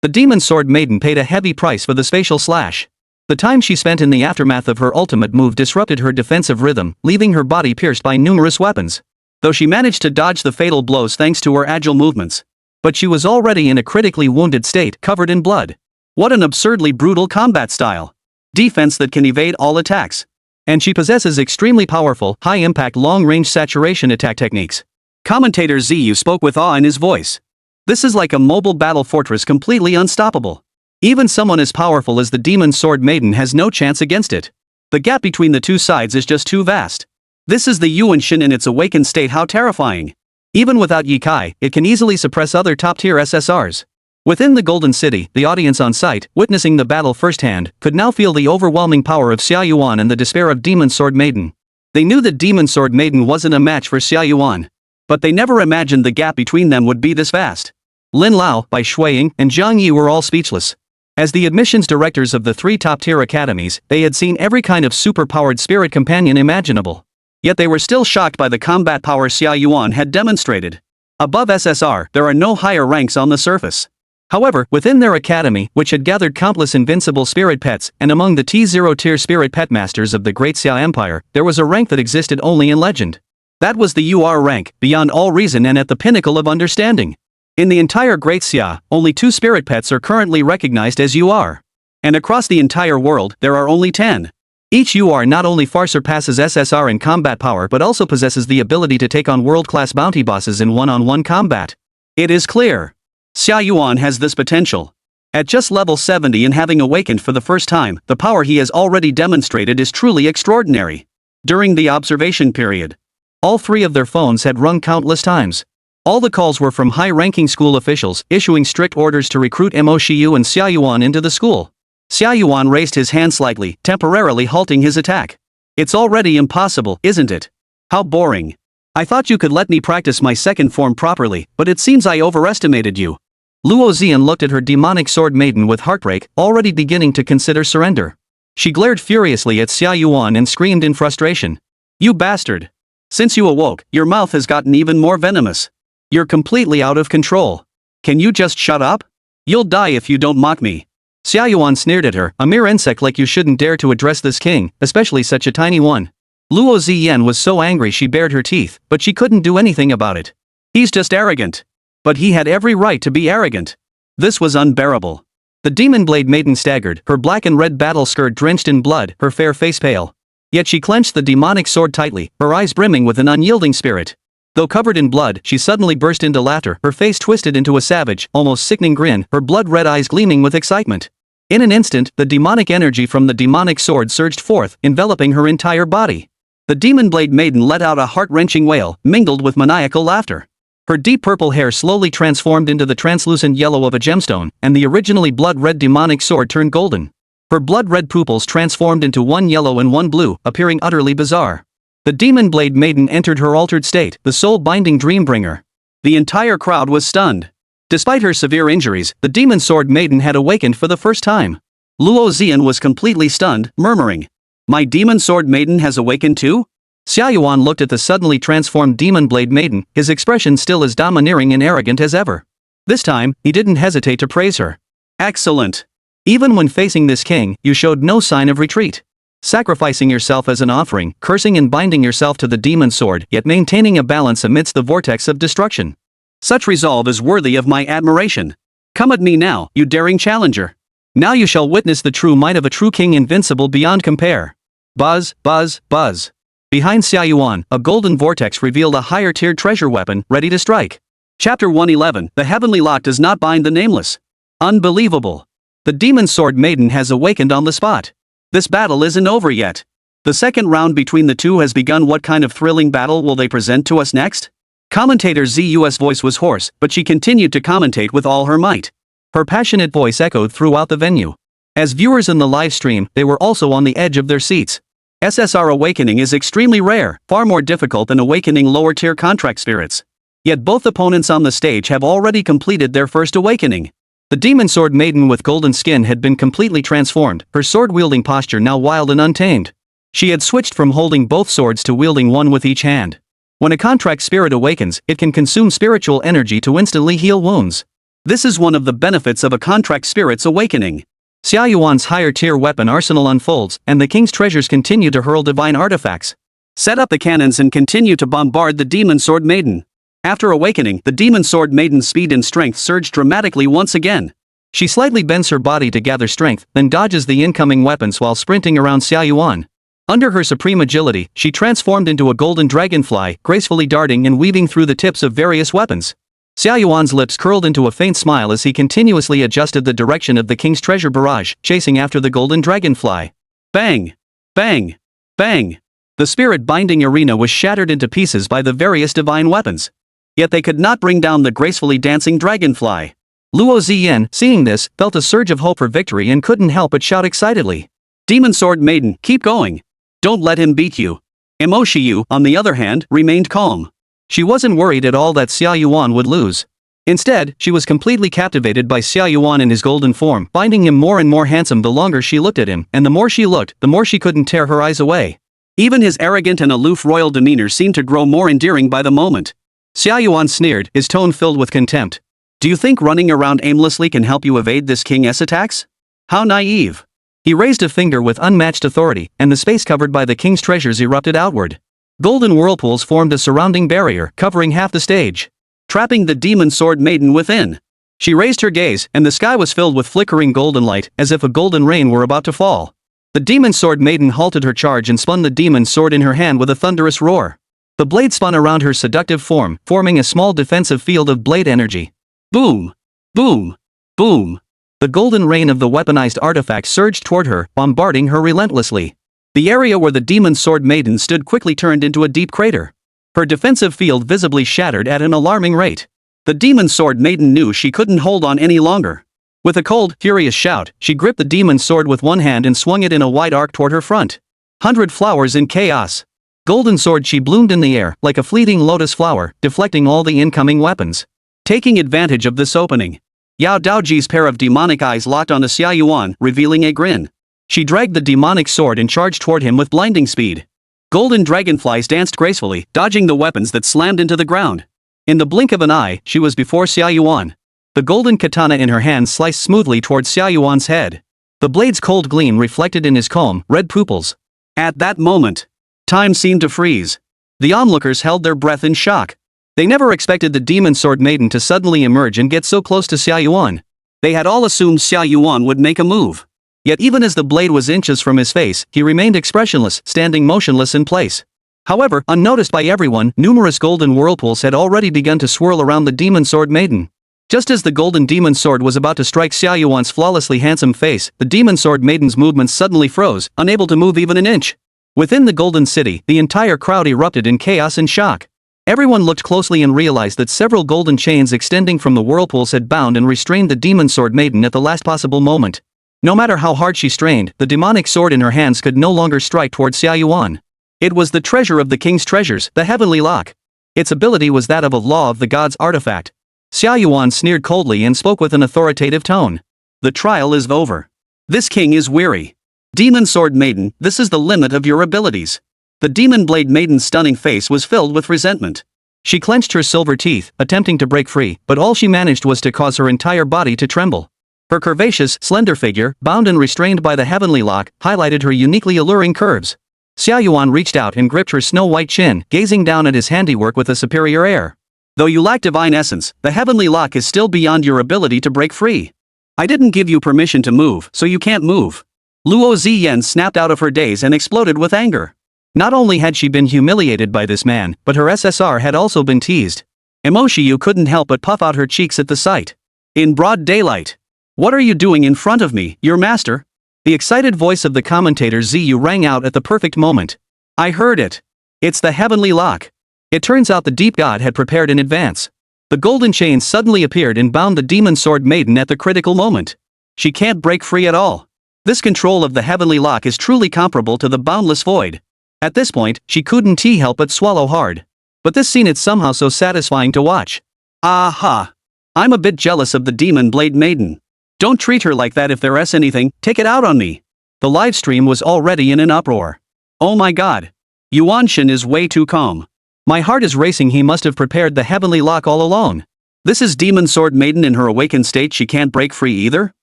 S1: The demon sword maiden paid a heavy price for the spatial slash. The time she spent in the aftermath of her ultimate move disrupted her defensive rhythm, leaving her body pierced by numerous weapons. Though she managed to dodge the fatal blows thanks to her agile movements. But she was already in a critically wounded state, covered in blood. What an absurdly brutal combat style. Defense that can evade all attacks. And she possesses extremely powerful, high-impact long-range saturation attack techniques. Commentator Ziyu spoke with awe in his voice. This is like a mobile battle fortress completely unstoppable. Even someone as powerful as the demon sword maiden has no chance against it. The gap between the two sides is just too vast. This is the Yuan Shin in its awakened state. How terrifying. Even without Yikai, it can easily suppress other top-tier SSRs. Within the Golden City, the audience on site, witnessing the battle firsthand, could now feel the overwhelming power of Xia Yuan and the despair of Demon Sword Maiden. They knew that Demon Sword Maiden wasn't a match for Xia Yuan. But they never imagined the gap between them would be this vast. Lin Lao, Bai Shuiying, and Jiang Li were all speechless. As the admissions directors of the three top-tier academies, they had seen every kind of super-powered spirit companion imaginable. Yet they were still shocked by the combat power Xia Yuan had demonstrated. Above SSR, there are no higher ranks on the surface. However, within their academy, which had gathered countless invincible spirit pets, and among the T0 tier spirit pet masters of the Great Xia Empire, there was a rank that existed only in legend. That was the UR rank, beyond all reason and at the pinnacle of understanding. In the entire Great Xia, only 2 spirit pets are currently recognized as UR. And across the entire world, there are only 10. Each UR not only far surpasses SSR in combat power but also possesses the ability to take on world-class bounty bosses in one-on-one combat. It is clear. Xia Yuan has this potential. At just level 70 and having awakened for the first time, the power he has already demonstrated is truly extraordinary. During the observation period, all 3 of their phones had rung countless times. All the calls were from high-ranking school officials, issuing strict orders to recruit Mo Shiyu and Xia Yuan into the school. Xia Yuan raised his hand slightly, temporarily halting his attack. It's already impossible, isn't it? How boring. I thought you could let me practice my second form properly, but it seems I overestimated you. Luo Xian looked at her demonic sword maiden with heartbreak, already beginning to consider surrender. She glared furiously at Xia Yuan and screamed in frustration. You bastard! Since you awoke, your mouth has gotten even more venomous. You're completely out of control. Can you just shut up? You'll die if you don't mock me. Xia Yuan sneered at her, a mere insect like you shouldn't dare to address this king, especially such a tiny one. Luo Ziyan was so angry she bared her teeth, but she couldn't do anything about it. He's just arrogant. But he had every right to be arrogant. This was unbearable. The Demon Blade Maiden staggered, her black and red battle skirt drenched in blood, her fair face pale. Yet she clenched the demonic sword tightly, her eyes brimming with an unyielding spirit. Though covered in blood, she suddenly burst into laughter, her face twisted into a savage, almost sickening grin, her blood-red eyes gleaming with excitement. In an instant, the demonic energy from the demonic sword surged forth, enveloping her entire body. The Demon Blade Maiden let out a heart-wrenching wail, mingled with maniacal laughter. Her deep purple hair slowly transformed into the translucent yellow of a gemstone, and the originally blood-red demonic sword turned golden. Her blood-red pupils transformed into one yellow and one blue, appearing utterly bizarre. The Demon Blade Maiden entered her altered state, the soul-binding Dreambringer. The entire crowd was stunned. Despite her severe injuries, the Demon Sword Maiden had awakened for the first time. Luo Ziyan was completely stunned, murmuring, "My Demon Sword Maiden has awakened too?" Xia Yuan looked at the suddenly transformed Demon Blade Maiden, his expression still as domineering and arrogant as ever. This time, he didn't hesitate to praise her. "Excellent. Even when facing this king, you showed no sign of retreat. Sacrificing yourself as an offering, cursing and binding yourself to the demon sword, yet maintaining a balance amidst the vortex of destruction. Such resolve is worthy of my admiration. Come at me now, you daring challenger. Now you shall witness the true might of a true king, invincible beyond compare." Buzz, buzz, buzz. Behind Xia Yuan, a golden vortex revealed a higher-tiered treasure weapon, ready to strike. Chapter 111, The Heavenly Lock Does Not Bind the Nameless. Unbelievable. The Demon Sword Maiden has awakened on the spot. This battle isn't over yet. The second round between the two has begun. What kind of thrilling battle will they present to us next? Commentator ZU's voice was hoarse, but she continued to commentate with all her might. Her passionate voice echoed throughout the venue. As viewers in the live stream, they were also on the edge of their seats. SSR awakening is extremely rare, far more difficult than awakening lower-tier contract spirits. Yet both opponents on the stage have already completed their first awakening. The Demon Sword Maiden with golden skin had been completely transformed, her sword-wielding posture now wild and untamed. She had switched from holding both swords to wielding one with each hand. When a contract spirit awakens, it can consume spiritual energy to instantly heal wounds. This is one of the benefits of a contract spirit's awakening. Xia Yuan's higher-tier weapon arsenal unfolds, and the king's treasures continue to hurl divine artifacts. Set up the cannons and continue to bombard the Demon Sword Maiden. After awakening, the Demon Sword Maiden's speed and strength surged dramatically once again. She slightly bends her body to gather strength, then dodges the incoming weapons while sprinting around Xia Yuan. Under her supreme agility, she transformed into a golden dragonfly, gracefully darting and weaving through the tips of various weapons. Xia Yuan's lips curled into a faint smile as he continuously adjusted the direction of the king's treasure barrage, chasing after the golden dragonfly. Bang! Bang! Bang! The spirit-binding arena was shattered into pieces by the various divine weapons. Yet they could not bring down the gracefully dancing dragonfly. Luo Ziyan, seeing this, felt a surge of hope for victory and couldn't help but shout excitedly. "Demon Sword Maiden, keep going. Don't let him beat you." Mo Shiyu, on the other hand, remained calm. She wasn't worried at all that Xia Yuan would lose. Instead, she was completely captivated by Xia Yuan in his golden form, finding him more and more handsome the longer she looked at him, and the more she looked, the more she couldn't tear her eyes away. Even his arrogant and aloof royal demeanor seemed to grow more endearing by the moment. Xia Yuan sneered, his tone filled with contempt. "Do you think running around aimlessly can help you evade this king's attacks? How naive." He raised a finger with unmatched authority, and the space covered by the king's treasures erupted outward. Golden whirlpools formed a surrounding barrier, covering half the stage, trapping the Demon Sword Maiden within. She raised her gaze, and the sky was filled with flickering golden light, as if a golden rain were about to fall. The Demon Sword Maiden halted her charge and spun the demon sword in her hand with a thunderous roar. The blade spun around her seductive form, forming a small defensive field of blade energy. Boom! Boom! Boom! The golden rain of the weaponized artifact surged toward her, bombarding her relentlessly. The area where the Demon Sword Maiden stood quickly turned into a deep crater. Her defensive field visibly shattered at an alarming rate. The Demon Sword Maiden knew she couldn't hold on any longer. With a cold, furious shout, she gripped the demon sword with one hand and swung it in a wide arc toward her front. 100 flowers in chaos. Golden sword she bloomed in the air, like a fleeting lotus flower, deflecting all the incoming weapons. Taking advantage of this opening, Yao Daoji's pair of demonic eyes locked onto Xia Yuan, revealing a grin. She dragged the demonic sword and charged toward him with blinding speed. Golden dragonflies danced gracefully, dodging the weapons that slammed into the ground. In the blink of an eye, she was before Xia Yuan. The golden katana in her hand sliced smoothly towards Xia Yuan's head. The blade's cold gleam reflected in his calm, red pupils. At that moment, Time seemed to freeze. The onlookers held their breath in shock. They never expected the Demon Sword Maiden to suddenly emerge and get so close to Xia Yuan. They had all assumed Xia Yuan would make a move. Yet even as the blade was inches from his face, he remained expressionless, standing motionless in place. However, unnoticed by everyone, numerous golden whirlpools had already begun to swirl around the Demon Sword Maiden. Just as the golden demon sword was about to strike Xia Yuan's flawlessly handsome face, the Demon Sword Maiden's movements suddenly froze, unable to move even an inch. Within the Golden City, the entire crowd erupted in chaos and shock. Everyone looked closely and realized that several golden chains extending from the whirlpools had bound and restrained the Demon Sword Maiden at the last possible moment. No matter how hard she strained, the demonic sword in her hands could no longer strike towards Xia Yuan. It was the treasure of the king's treasures, the Heavenly Lock. Its ability was that of a law of the gods artifact. Xia Yuan sneered coldly and spoke with an authoritative tone. The trial is over. This king is weary. Demon Sword Maiden, this is the limit of your abilities. The Demon Blade Maiden's stunning face was filled with resentment. She clenched her silver teeth, attempting to break free, but all she managed was to cause her entire body to tremble. Her curvaceous, slender figure, bound and restrained by the Heavenly Lock, highlighted her uniquely alluring curves. Xia Yuan reached out and gripped her snow-white chin, gazing down at his handiwork with a superior air. Though you lack divine essence, the Heavenly Lock is still beyond your ability to break free. I didn't give you permission to move, so you can't move. Luo Ziyan snapped out of her daze and exploded with anger. Not only had she been humiliated by this man, but her SSR had also been teased. Mo Shiyu couldn't help but puff out her cheeks at the sight. In broad daylight. What are you doing in front of me, your master? The excited voice of the commentator Ziyu rang out at the perfect moment. I heard it. It's the Heavenly Lock. It turns out the Deep God had prepared in advance. The golden chain suddenly appeared and bound the Demon Sword Maiden at the critical moment. She can't break free at all. This control of the Heavenly Lock is truly comparable to the boundless void. At this point, she couldn't help but swallow hard. But this scene is somehow so satisfying to watch. Aha! I'm a bit jealous of the Demon Blade Maiden. Don't treat her like that. If there's anything, take it out on me. The live stream was already in an uproar. Oh my god. Yuanshin is way too calm. My heart is racing. He must have prepared the Heavenly Lock all along. This is Demon Sword Maiden in her awakened state. She can't break free either?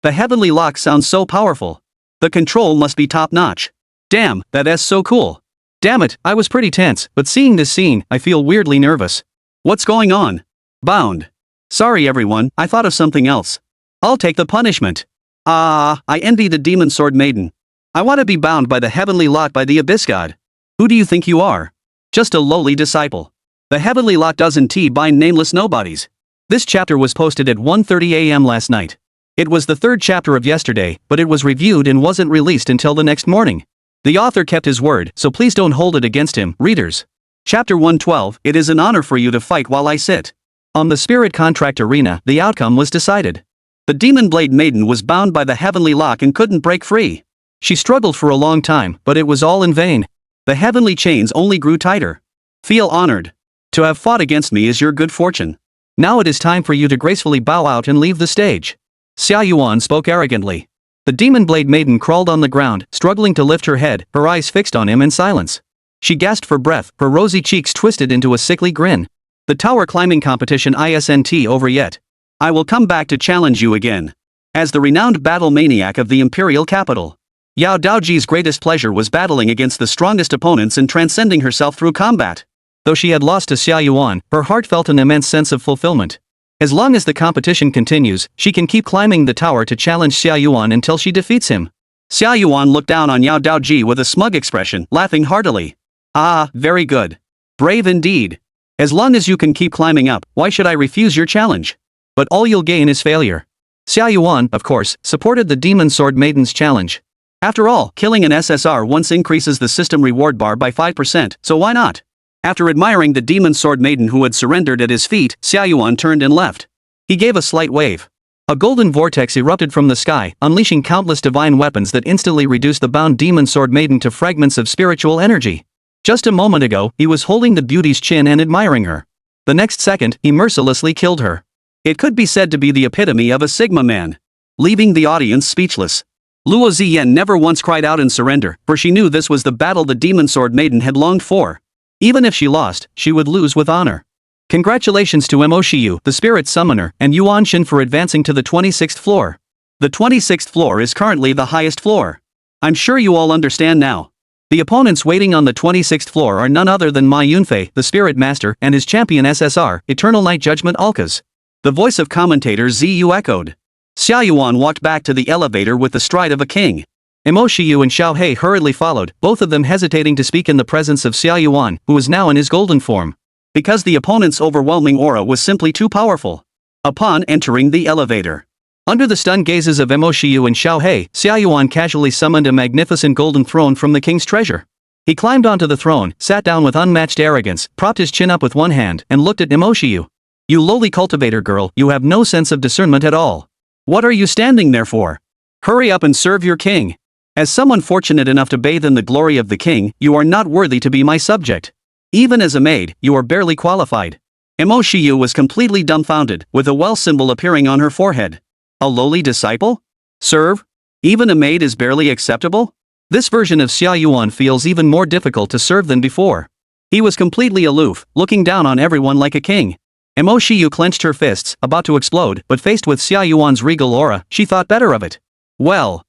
S1: The Heavenly Lock sounds so powerful. The control must be top-notch. Damn, that's so cool. Damn it, I was pretty tense, but seeing this scene, I feel weirdly nervous. What's going on? Bound. Sorry everyone, I thought of something else. I'll take the punishment. I envy the Demon Sword Maiden. I want to be bound by the Heavenly Lock by the Abyss God. Who do you think you are? Just a lowly disciple. The Heavenly Lock doesn't bind nameless nobodies. This chapter was posted at 1:30 a.m. last night. It was the third chapter of yesterday, but it was reviewed and wasn't released until the next morning. The author kept his word, so please don't hold it against him, readers. Chapter 112, it is an honor for you to fight while I sit. On the Spirit Contract Arena, the outcome was decided. The Demon Blade Maiden was bound by the Heavenly Lock and couldn't break free. She struggled for a long time, but it was all in vain. The heavenly chains only grew tighter. Feel honored. To have fought against me is your good fortune. Now it is time for you to gracefully bow out and leave the stage. Xia Yuan spoke arrogantly. The Demon Blade Maiden crawled on the ground, struggling to lift her head, her eyes fixed on him in silence. She gasped for breath, her rosy cheeks twisted into a sickly grin. The tower climbing competition isn't over yet. I will come back to challenge you again. As the renowned battle maniac of the imperial capital. Yao Daoji's greatest pleasure was battling against the strongest opponents and transcending herself through combat. Though she had lost to Xia Yuan, her heart felt an immense sense of fulfillment. As long as the competition continues, she can keep climbing the tower to challenge Xia Yuan until she defeats him. Xia Yuan looked down on Yao Daoji with a smug expression, laughing heartily. Ah, very good. Brave indeed. As long as you can keep climbing up, why should I refuse your challenge? But all you'll gain is failure. Xia Yuan, of course, supported the Demon Sword Maiden's challenge. After all, killing an SSR once increases the system reward bar by 5%, so why not? After admiring the Demon Sword Maiden who had surrendered at his feet, Xia Yuan turned and left. He gave a slight wave. A golden vortex erupted from the sky, unleashing countless divine weapons that instantly reduced the bound Demon Sword Maiden to fragments of spiritual energy. Just a moment ago, he was holding the beauty's chin and admiring her. The next second, he mercilessly killed her. It could be said to be the epitome of a Sigma man. Leaving the audience speechless. Luo Ziyan never once cried out in surrender, for she knew this was the battle the Demon Sword Maiden had longed for. Even if she lost, she would lose with honor. Congratulations to Mo Shiyu, the Spirit Summoner, and Yuanshin for advancing to the 26th floor. The 26th floor is currently the highest floor. I'm sure you all understand now. The opponents waiting on the 26th floor are none other than Ma Yunfei, the Spirit Master, and his champion SSR, Eternal Night Judgment Alkas. The voice of commentator Ziyu echoed. Xia Yuan walked back to the elevator with the stride of a king. Mo Shiyu and Xiao He hurriedly followed, both of them hesitating to speak in the presence of Xia Yuan, who was now in his golden form. Because the opponent's overwhelming aura was simply too powerful. Upon entering the elevator, under the stunned gazes of Mo Shiyu and Xiao He, Xia Yuan casually summoned a magnificent golden throne from the king's treasure. He climbed onto the throne, sat down with unmatched arrogance, propped his chin up with one hand, and looked at Mo Shiyu. You lowly cultivator girl, you have no sense of discernment at all. What are you standing there for? Hurry up and serve your king. As someone fortunate enough to bathe in the glory of the king, you are not worthy to be my subject. Even as a maid, you are barely qualified. Mo Shiyu was completely dumbfounded, with a well symbol appearing on her forehead. A lowly disciple? Serve? Even a maid is barely acceptable? This version of Xia Yuan feels even more difficult to serve than before. He was completely aloof, looking down on everyone like a king. Mo Shiyu clenched her fists, about to explode, but faced with Xia Yuan's regal aura, she thought better of it. Well,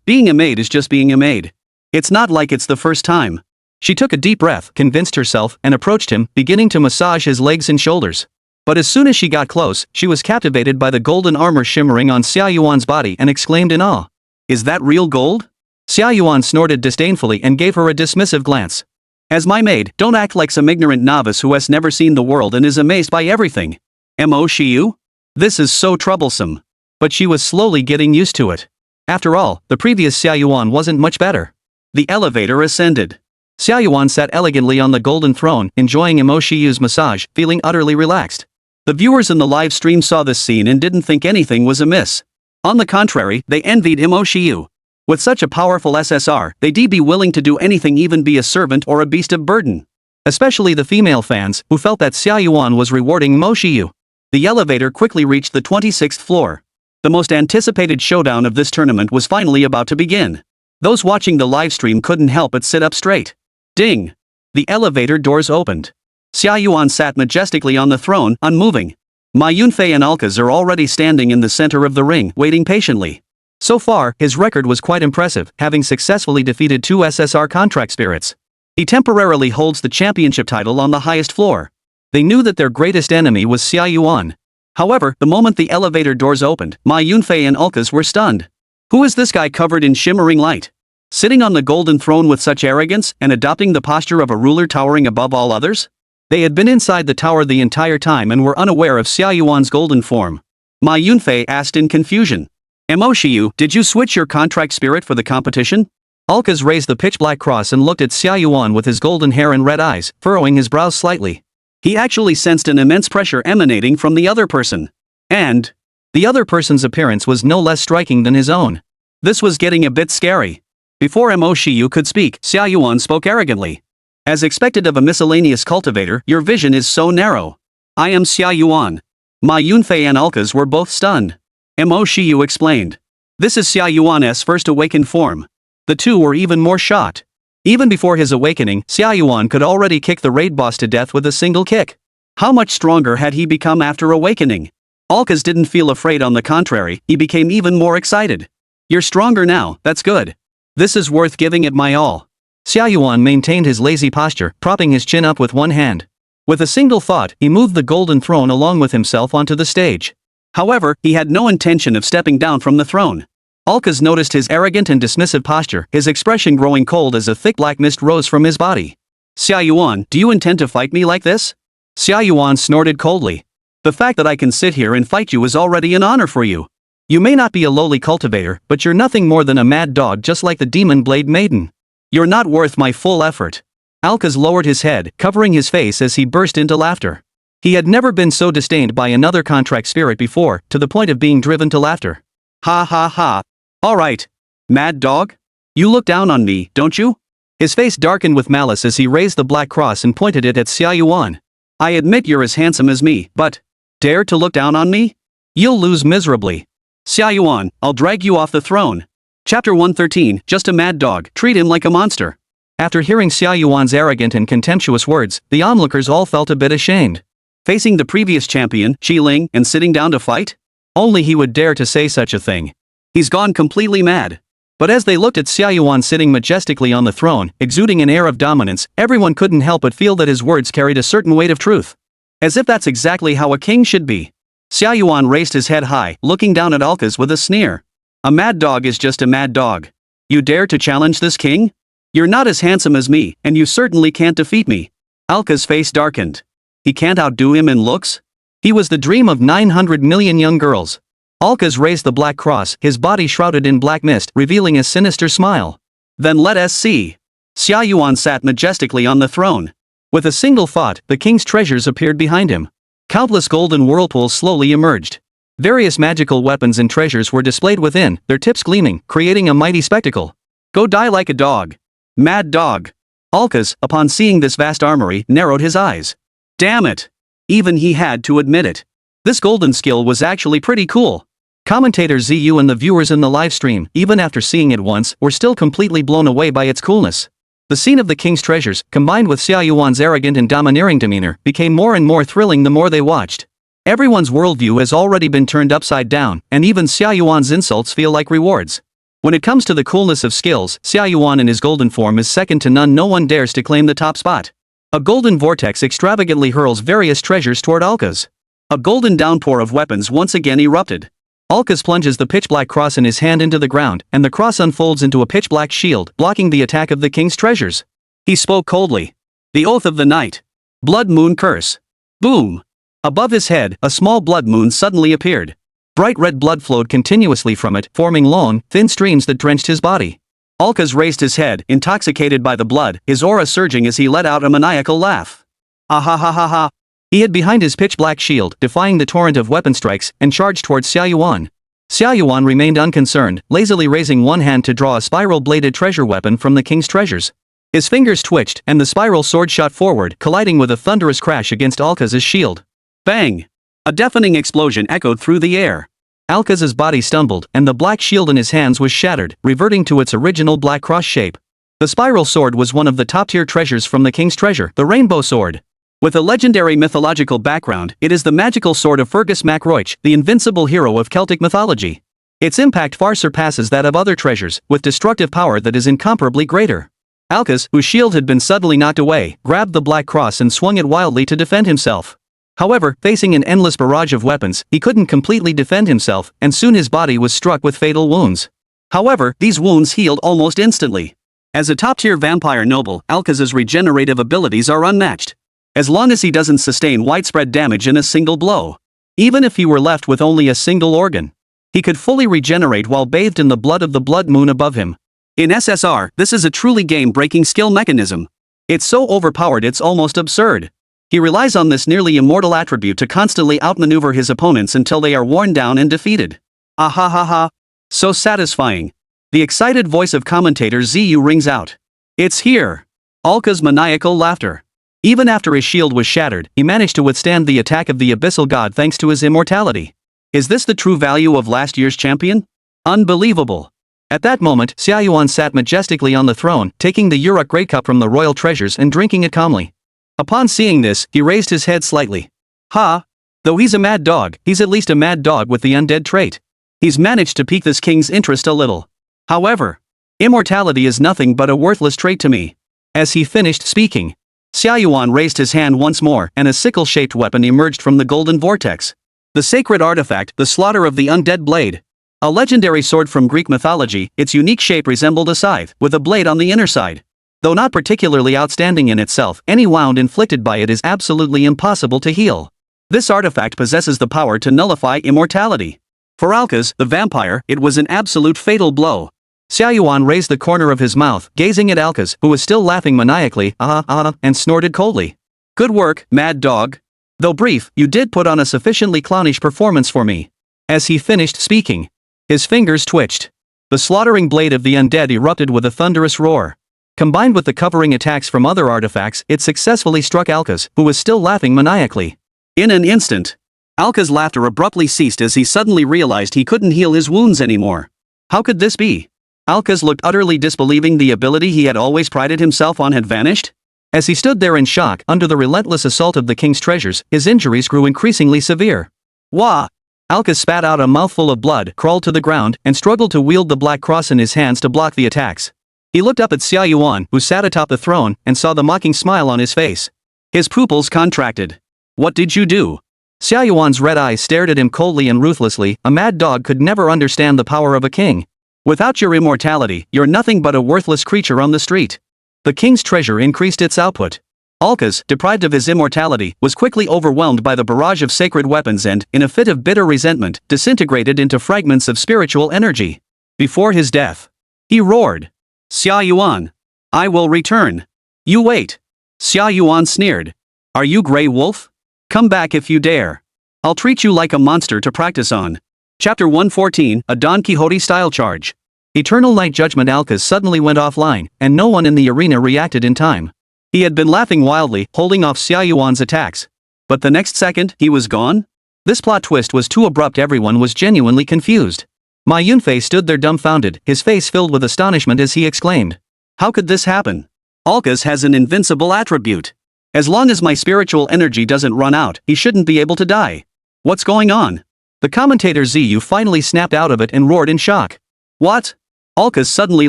S1: being a maid is just being a maid. It's not like it's the first time. She took a deep breath, convinced herself, and approached him, beginning to massage his legs and shoulders. But as soon as she got close, she was captivated by the golden armor shimmering on Xia Yuan's body and exclaimed in awe. Is that real gold? Xia Yuan snorted disdainfully and gave her a dismissive glance. As my maid, don't act like some ignorant novice who has never seen the world and is amazed by everything. Mo Shiyu? This is so troublesome. But she was slowly getting used to it. After all, the previous Xia Yuan wasn't much better. The elevator ascended. Xia Yuan sat elegantly on the golden throne, enjoying Mo Shiyu's massage, feeling utterly relaxed. The viewers in the live stream saw this scene and didn't think anything was amiss. On the contrary, they envied Mo Shiyu. With such a powerful SSR, they'd be willing to do anything, even be a servant or a beast of burden. Especially the female fans, who felt that Xia Yuan was rewarding Mo Shiyu. The elevator quickly reached the 26th floor. The most anticipated showdown of this tournament was finally about to begin. Those watching the live stream couldn't help but sit up straight. Ding! The elevator doors opened. Xia Yuan sat majestically on the throne, unmoving. Ma Yunfei and Alkas are already standing in the center of the ring, waiting patiently. So far, his record was quite impressive, having successfully defeated 2 SSR contract spirits. He temporarily holds the championship title on the highest floor. They knew that their greatest enemy was Xia Yuan. However, the moment the elevator doors opened, Ma Yunfei and Alkas were stunned. Who is this guy covered in shimmering light? Sitting on the golden throne with such arrogance, and adopting the posture of a ruler towering above all others? They had been inside the tower the entire time and were unaware of Xia Yuan's golden form. Ma Yunfei asked in confusion. Mo Shiyu, did you switch your contract spirit for the competition? Alkas raised the pitch-black cross and looked at Xia Yuan with his golden hair and red eyes, furrowing his brows slightly. He actually sensed an immense pressure emanating from the other person. And the other person's appearance was no less striking than his own. This was getting a bit scary. Before Mo Shiyu could speak, Xia Yuan spoke arrogantly. As expected of a miscellaneous cultivator, your vision is so narrow. I am Xia Yuan. Ma Yunfei and Alkas were both stunned. Mo Shiyu explained. This is Xia Yuan's first awakened form. The two were even more shocked. Even before his awakening, Xia Yuan could already kick the raid boss to death with a single kick. How much stronger had he become after awakening? Alkas didn't feel afraid, on the contrary, he became even more excited. You're stronger now, that's good. This is worth giving it my all. Xia Yuan maintained his lazy posture, propping his chin up with one hand. With a single thought, he moved the golden throne along with himself onto the stage. However, he had no intention of stepping down from the throne. Alkas noticed his arrogant and dismissive posture, his expression growing cold as a thick black mist rose from his body. Xia Yuan, do you intend to fight me like this? Xia Yuan snorted coldly. The fact that I can sit here and fight you is already an honor for you. You may not be a lowly cultivator, but you're nothing more than a mad dog, just like the Demon Blade Maiden. You're not worth my full effort. Alkas lowered his head, covering his face as he burst into laughter. He had never been so disdained by another contract spirit before, to the point of being driven to laughter. Ha ha ha. Alright. Mad dog? You look down on me, don't you? His face darkened with malice as he raised the black cross and pointed it at Xia Yuan. I admit you're as handsome as me, but dare to look down on me? You'll lose miserably. Xia Yuan, I'll drag you off the throne. Chapter 113, Just a Mad Dog, Treat Him Like a Monster. After hearing Xia Yuan's arrogant and contemptuous words, the onlookers all felt a bit ashamed. Facing the previous champion, Xi Ling, and sitting down to fight? Only he would dare to say such a thing. He's gone completely mad. But as they looked at Xia Yuan sitting majestically on the throne, exuding an air of dominance, everyone couldn't help but feel that his words carried a certain weight of truth. As if that's exactly how a king should be. Xia Yuan raised his head high, looking down at Alkaz with a sneer. A mad dog is just a mad dog. You dare to challenge this king? You're not as handsome as me, and you certainly can't defeat me. Alkaz's face darkened. He can't outdo him in looks? He was the dream of 900 million young girls. Alkaz raised the black cross, his body shrouded in black mist, revealing a sinister smile. Then let us see. Xia Yuan sat majestically on the throne. With a single thought, the king's treasures appeared behind him. Countless golden whirlpools slowly emerged. Various magical weapons and treasures were displayed within, their tips gleaming, creating a mighty spectacle. Go die like a dog. Mad dog. Alkaz, upon seeing this vast armory, narrowed his eyes. Damn it. Even he had to admit it. This golden skill was actually pretty cool. Commentator ZU and the viewers in the livestream, even after seeing it once, were still completely blown away by its coolness. The scene of the king's treasures, combined with Xia Yuan's arrogant and domineering demeanor, became more and more thrilling the more they watched. Everyone's worldview has already been turned upside down, and even Xia Yuan's insults feel like rewards. When it comes to the coolness of skills, Xia Yuan in his golden form is second to none. No one dares to claim the top spot. A golden vortex extravagantly hurls various treasures toward Alkaz. A golden downpour of weapons once again erupted. Alkaz plunges the pitch-black cross in his hand into the ground, and the cross unfolds into a pitch-black shield, blocking the attack of the king's treasures. He spoke coldly. The oath of the night. Blood moon curse. Boom. Above his head, a small blood moon suddenly appeared. Bright red blood flowed continuously from it, forming long, thin streams that drenched his body. Alkaz raised his head, intoxicated by the blood, his aura surging as he let out a maniacal laugh. Ah ha ha ha ha. He hid behind his pitch-black shield, defying the torrent of weapon strikes, and charged towards Xia Yuan. Xia Yuan remained unconcerned, lazily raising one hand to draw a spiral-bladed treasure weapon from the king's treasures. His fingers twitched, and the spiral sword shot forward, colliding with a thunderous crash against Alkaz's shield. Bang! A deafening explosion echoed through the air. Alkaz's body stumbled, and the black shield in his hands was shattered, reverting to its original black cross shape. The spiral sword was one of the top-tier treasures from the king's treasure, the Rainbow Sword. With a legendary mythological background, it is the magical sword of Fergus MacRoich, the invincible hero of Celtic mythology. Its impact far surpasses that of other treasures, with destructive power that is incomparably greater. Alkaz, whose shield had been suddenly knocked away, grabbed the black cross and swung it wildly to defend himself. However, facing an endless barrage of weapons, he couldn't completely defend himself, and soon his body was struck with fatal wounds. However, these wounds healed almost instantly. As a top-tier vampire noble, Alkaz's regenerative abilities are unmatched. As long as he doesn't sustain widespread damage in a single blow. Even if he were left with only a single organ, he could fully regenerate while bathed in the blood of the blood moon above him. In SSR, this is a truly game-breaking skill mechanism. It's so overpowered it's almost absurd. He relies on this nearly immortal attribute to constantly outmaneuver his opponents until they are worn down and defeated. Ah ha ha ha. So satisfying. The excited voice of commentator ZU rings out. It's here. Alkaz's maniacal laughter. Even after his shield was shattered, he managed to withstand the attack of the abyssal god thanks to his immortality. Is this the true value of last year's champion? Unbelievable. At that moment, Xia Yuan sat majestically on the throne, taking the Uruk Great Cup from the royal treasures and drinking it calmly. Upon seeing this, he raised his head slightly. Ha! Though he's a mad dog, he's at least a mad dog with the undead trait. He's managed to pique this king's interest a little. However, immortality is nothing but a worthless trait to me. As he finished speaking, Xia Yuan raised his hand once more, and a sickle-shaped weapon emerged from the golden vortex. The sacred artifact, the slaughter of the undead blade. A legendary sword from Greek mythology, its unique shape resembled a scythe, with a blade on the inner side. Though not particularly outstanding in itself, any wound inflicted by it is absolutely impossible to heal. This artifact possesses the power to nullify immortality. For Alkaz, the vampire, it was an absolute fatal blow. Xia Yuan raised the corner of his mouth, gazing at Alkaz, who was still laughing maniacally, and snorted coldly. Good work, mad dog. Though brief, you did put on a sufficiently clownish performance for me. As he finished speaking, his fingers twitched. The slaughtering blade of the undead erupted with a thunderous roar. Combined with the covering attacks from other artifacts, it successfully struck Alkaz, who was still laughing maniacally. In an instant, Alkaz's laughter abruptly ceased as he suddenly realized he couldn't heal his wounds anymore. How could this be? Alkaz looked utterly disbelieving. The ability he had always prided himself on had vanished. As he stood there in shock under the relentless assault of the king's treasures, his injuries grew increasingly severe. Wah! Alcus spat out a mouthful of blood, crawled to the ground, and struggled to wield the black cross in his hands to block the attacks. He looked up at Xia Yuan, who sat atop the throne, and saw the mocking smile on his face. His pupils contracted. What did you do? Xia Yuan's red eyes stared at him coldly and ruthlessly. A mad dog could never understand the power of a king. Without your immortality, you're nothing but a worthless creature on the street. The king's treasure increased its output. Alcus, deprived of his immortality, was quickly overwhelmed by the barrage of sacred weapons and, in a fit of bitter resentment, disintegrated into fragments of spiritual energy. Before his death, he roared, Xia Yuan, I will return. You wait. Xia Yuan sneered. Are you Grey Wolf? Come back if you dare. I'll treat you like a monster to practice on. Chapter 114, a Don Quixote-style charge. Eternal Night Judgment. Alcus suddenly went offline, and no one in the arena reacted in time. He had been laughing wildly, holding off Xia Yuan's attacks. But the next second, he was gone? This plot twist was too abrupt. Everyone was genuinely confused. Ma Yunfei stood there dumbfounded, his face filled with astonishment as he exclaimed. How could this happen? Alcus has an invincible attribute. As long as my spiritual energy doesn't run out, he shouldn't be able to die. What's going on? The commentator Ziyu finally snapped out of it and roared in shock. What? Alcus suddenly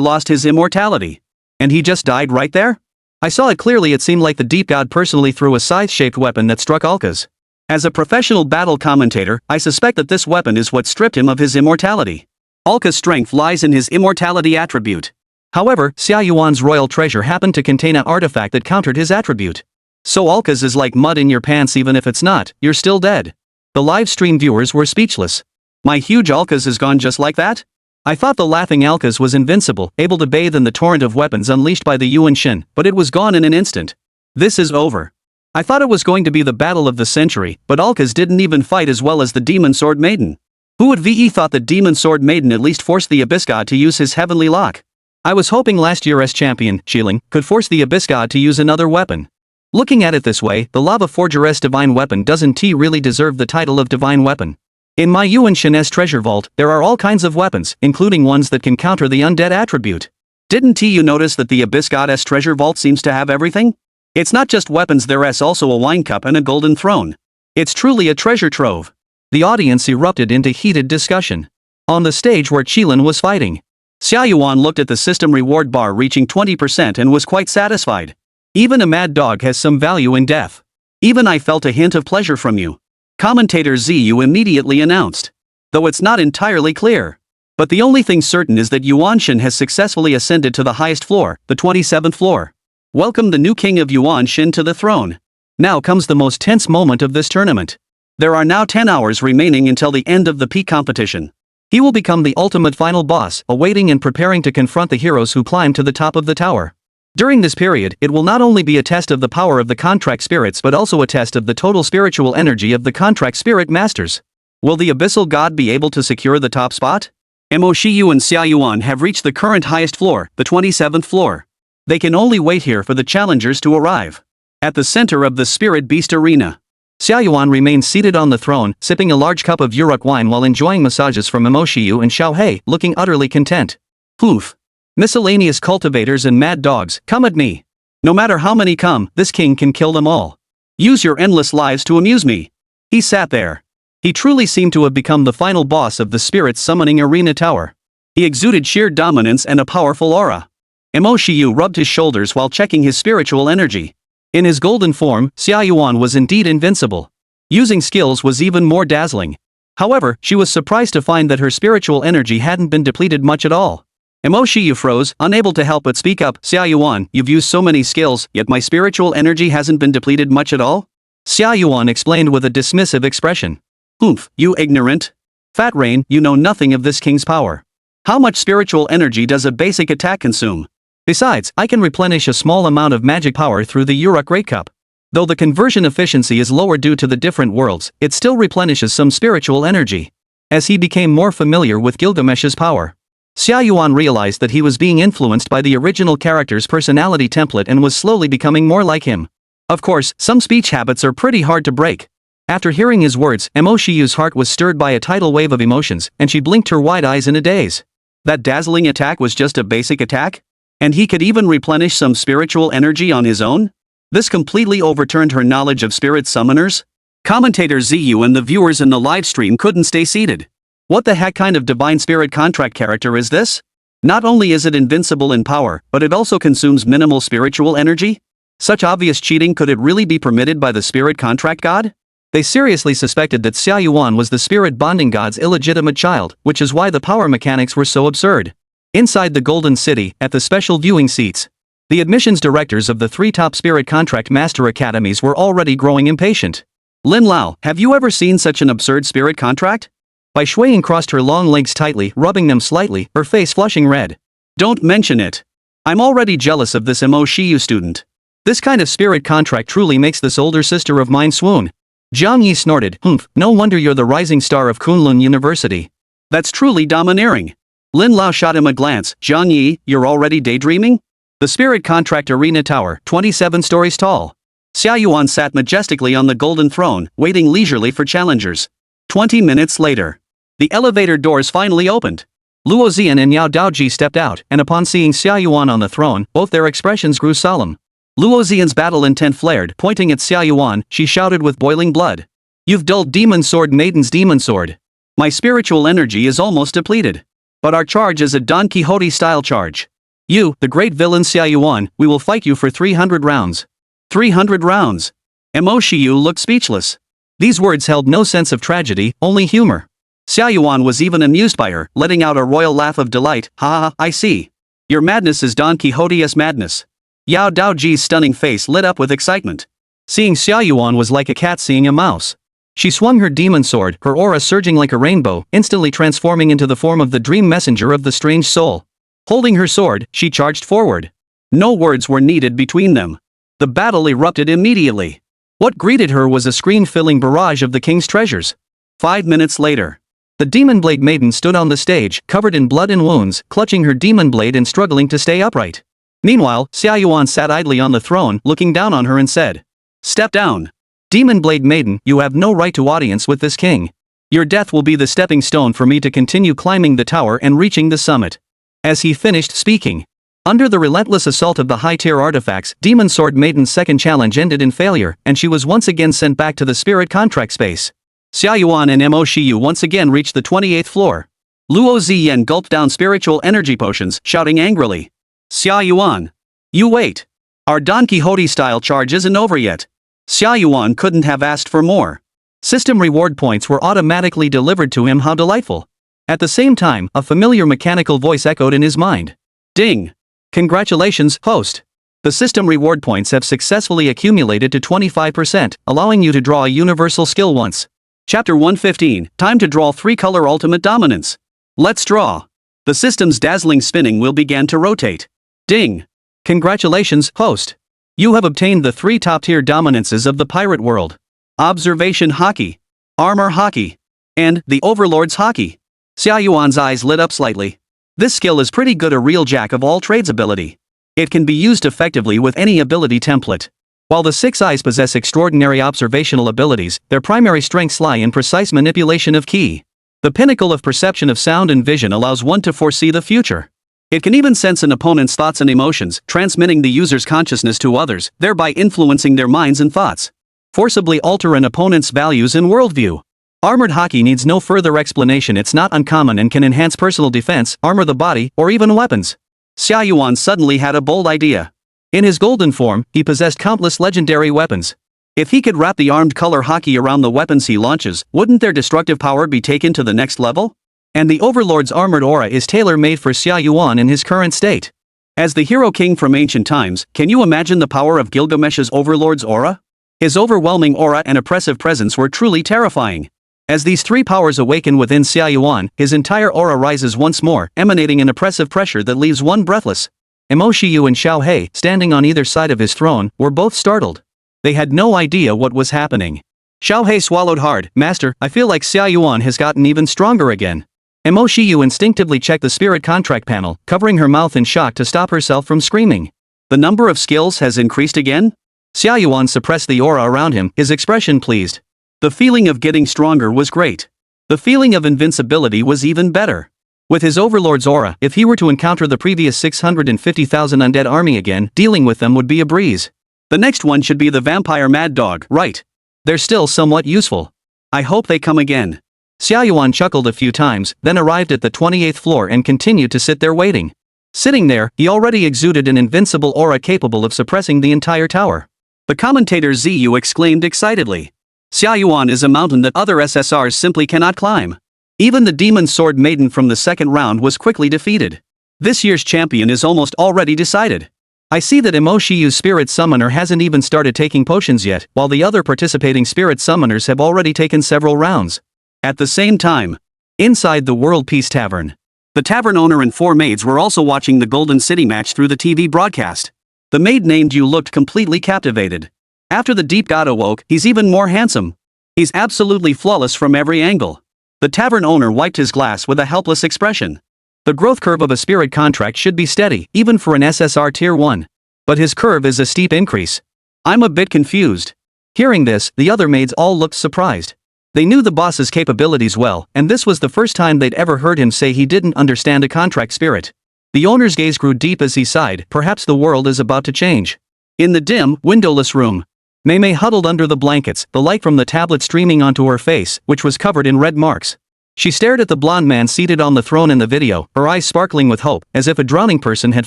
S1: lost his immortality. And he just died right there? I saw it clearly. It seemed like the deep god personally threw a scythe-shaped weapon that struck Alcus. As a professional battle commentator, I suspect that this weapon is what stripped him of his immortality. Alcus' strength lies in his immortality attribute. However, Xia Yuan's royal treasure happened to contain an artifact that countered his attribute. So Alcus is like mud in your pants. Even if it's not, you're still dead. The live stream viewers were speechless. My huge Alcus is gone just like that? I thought the laughing Alcus was invincible, able to bathe in the torrent of weapons unleashed by the Yuan Shin, but it was gone in an instant. This is over. I thought it was going to be the battle of the century, but Alcus didn't even fight as well as the Demon Sword Maiden. Who would have thought that Demon Sword Maiden at least forced the Abyss God to use his heavenly lock? I was hoping last year's champion, Xiling, could force the Abyss God to use another weapon. Looking at it this way, the Lava Forgeress Divine Weapon doesn't really deserve the title of Divine Weapon. In my Yuan Shin's treasure vault, there are all kinds of weapons, including ones that can counter the undead attribute. Didn't you notice that the Abyss God's treasure vault seems to have everything? It's not just weapons, there's also a wine cup and a golden throne. It's truly a treasure trove. The audience erupted into heated discussion. On the stage where Qilin was fighting, Xia Yuan looked at the system reward bar reaching 20% and was quite satisfied. Even a mad dog has some value in death. Even I felt a hint of pleasure from you. Commentator Ziyu immediately announced. Though it's not entirely clear. But the only thing certain is that Yuanshin has successfully ascended to the highest floor, the 27th floor. Welcome the new king of Yuanshin to the throne. Now comes the most tense moment of this tournament. There are now 10 hours remaining until the end of the peak competition. He will become the ultimate final boss, awaiting and preparing to confront the heroes who climb to the top of the tower. During this period, it will not only be a test of the power of the contract spirits but also a test of the total spiritual energy of the contract spirit masters. Will the Abyssal God be able to secure the top spot? Mo Shiyu and Xia Yuan have reached the current highest floor, the 27th floor. They can only wait here for the challengers to arrive. At the center of the Spirit Beast Arena, Xia Yuan remains seated on the throne, sipping a large cup of Uruk wine while enjoying massages from Mo Shiyu and Xiao Hei, looking utterly content. Poof. Miscellaneous cultivators and mad dogs, come at me. No matter how many come, this king can kill them all. Use your endless lives to amuse me. He sat there. He truly seemed to have become the final boss of the Spirit Summoning Arena Tower. He exuded sheer dominance and a powerful aura. Mo Shiyu rubbed his shoulders while checking his spiritual energy. In his golden form, Xia Yuan was indeed invincible. Using skills was even more dazzling. However, she was surprised to find that her spiritual energy hadn't been depleted much at all. Mo Shiyu froze, unable to help but speak up. Xia Yuan, you've used so many skills, yet my spiritual energy hasn't been depleted much at all? Xia Yuan explained with a dismissive expression. Oomph, you ignorant. Fat Rain, you know nothing of this king's power. How much spiritual energy does a basic attack consume? Besides, I can replenish a small amount of magic power through the Uruk Great Cup. Though the conversion efficiency is lower due to the different worlds, it still replenishes some spiritual energy. As he became more familiar with Gilgamesh's power, Xia Yuan realized that he was being influenced by the original character's personality template and was slowly becoming more like him. Of course, some speech habits are pretty hard to break. After hearing his words, Mo Shiyu's heart was stirred by a tidal wave of emotions, and she blinked her wide eyes in a daze. That dazzling attack was just a basic attack? And he could even replenish some spiritual energy on his own? This completely overturned her knowledge of spirit summoners. Commentator Xiyu and the viewers in the live stream couldn't stay seated. What the heck kind of divine spirit contract character is this? Not only is it invincible in power, but it also consumes minimal spiritual energy? Such obvious cheating, could it really be permitted by the spirit contract god? They seriously suspected that Xia Yuan was the spirit bonding god's illegitimate child, which is why the power mechanics were so absurd. Inside the Golden City, at the special viewing seats, the admissions directors of the 3 top spirit contract master academies were already growing impatient. Lin Lao, have you ever seen such an absurd spirit contract? Bai Shuiying crossed her long legs tightly, rubbing them slightly, her face flushing red. Don't mention it. I'm already jealous of this Mo Shiyu student. This kind of spirit contract truly makes this older sister of mine swoon. Jiang Li snorted, humph, no wonder you're the rising star of Kunlun University. That's truly domineering. Lin Lao shot him a glance. Jiang Li, you're already daydreaming? The spirit contract arena tower, 27 stories tall. Xia Yuan sat majestically on the golden throne, waiting leisurely for challengers. 20 minutes later, the elevator doors finally opened. Luo Xian and Yao Daoji stepped out, and upon seeing Xia Yuan on the throne, both their expressions grew solemn. Luo Xian's battle intent flared. Pointing at Xia Yuan, she shouted with boiling blood. You've dulled Demon Sword Maiden's Demon Sword. My spiritual energy is almost depleted. But our charge is a Don Quixote-style charge. You, the great villain Xia Yuan, we will fight you for 300 rounds. 300 rounds. Mo Shiyu looked speechless. These words held no sense of tragedy, only humor. Xia Yuan was even amused by her, letting out a royal laugh of delight. Ha ha, I see. Your madness is Don Quixote-esque madness. Yao Daoji's stunning face lit up with excitement. Seeing Xia Yuan was like a cat seeing a mouse. She swung her demon sword, her aura surging like a rainbow, instantly transforming into the form of the dream messenger of the strange soul. Holding her sword, she charged forward. No words were needed between them. The battle erupted immediately. What greeted her was a screen-filling barrage of the king's treasures. 5 minutes later, the Demon Blade Maiden stood on the stage, covered in blood and wounds, clutching her demon blade and struggling to stay upright. Meanwhile, Xia Yuan sat idly on the throne, looking down on her and said, Step down. Demon Blade Maiden, you have no right to audience with this king. Your death will be the stepping stone for me to continue climbing the tower and reaching the summit. As he finished speaking, under the relentless assault of the high-tier artifacts, Demon Sword Maiden's second challenge ended in failure, and she was once again sent back to the spirit contract space. Xia Yuan and Mo Shiyu once again reached the 28th floor. Luo Ziyan gulped down spiritual energy potions, shouting angrily. Xia Yuan. You wait. Our Don Quixote-style charge isn't over yet. Xia Yuan couldn't have asked for more. System reward points were automatically delivered to him. How delightful. At the same time, a familiar mechanical voice echoed in his mind. Ding. Congratulations, host. The system reward points have successfully accumulated to 25%, allowing you to draw a universal skill once. Chapter 115, time to draw 3-color ultimate dominance. Let's draw. The system's dazzling spinning wheel began to rotate. Ding. Congratulations, host. You have obtained the 3 top-tier dominances of the pirate world. Observation Haki, Armor Haki, and the Overlord's Haki. Xia Yuan's eyes lit up slightly. This skill is pretty good, a real jack of all trades ability. It can be used effectively with any ability template. While the 6 eyes possess extraordinary observational abilities, their primary strengths lie in precise manipulation of ki. The pinnacle of perception of sound and vision allows one to foresee the future. It can even sense an opponent's thoughts and emotions, transmitting the user's consciousness to others, thereby influencing their minds and thoughts. Forcibly alter an opponent's values and worldview. Armored Haki needs no further explanation. It's not uncommon and can enhance personal defense, armor the body, or even weapons. Xia Yuan suddenly had a bold idea. In his golden form, he possessed countless legendary weapons. If he could wrap the armed color Haki around the weapons he launches, wouldn't their destructive power be taken to the next level? And the Overlord's armored aura is tailor-made for Xia Yuan in his current state. As the hero king from ancient times, can you imagine the power of Gilgamesh's Overlord's aura? His overwhelming aura and oppressive presence were truly terrifying. As these 3 powers awaken within Xia Yuan, his entire aura rises once more, emanating an oppressive pressure that leaves one breathless. Mo Shiyu and Xiao He, standing on either side of his throne, were both startled. They had no idea what was happening. Xiao He swallowed hard. Master, I feel like Xia Yuan has gotten even stronger again. Mo Shiyu instinctively checked the spirit contract panel, covering her mouth in shock to stop herself from screaming. The number of skills has increased again? Xia Yuan suppressed the aura around him, his expression pleased. The feeling of getting stronger was great. The feeling of invincibility was even better. With his Overlord's aura, if he were to encounter the previous 650,000 undead army again, dealing with them would be a breeze. The next one should be the vampire mad dog, right? They're still somewhat useful. I hope they come again. Xia Yuan chuckled a few times, then arrived at the 28th floor and continued to sit there waiting. Sitting there, he already exuded an invincible aura capable of suppressing the entire tower. The commentator Ziyu exclaimed excitedly. Xia Yuan is a mountain that other SSRs simply cannot climb. Even the Demon Sword Maiden from the second round was quickly defeated. This year's champion is almost already decided. I see that Mo Shiyu's spirit summoner hasn't even started taking potions yet, while the other participating spirit summoners have already taken several rounds. At the same time, inside the World Peace Tavern, the tavern owner and 4 maids were also watching the Golden City match through the TV broadcast. The maid named Yu looked completely captivated. After the deep god awoke, he's even more handsome. He's absolutely flawless from every angle. The tavern owner wiped his glass with a helpless expression. The growth curve of a spirit contract should be steady, even for an SSR Tier 1. But his curve is a steep increase. I'm a bit confused. Hearing this, the other maids all looked surprised. They knew the boss's capabilities well, and this was the first time they'd ever heard him say he didn't understand a contract spirit. The owner's gaze grew deep as he sighed, perhaps the world is about to change. In the dim, windowless room, Mei huddled under the blankets, the light from the tablet streaming onto her face, which was covered in red marks. She stared at the blonde man seated on the throne in the video, her eyes sparkling with hope, as if a drowning person had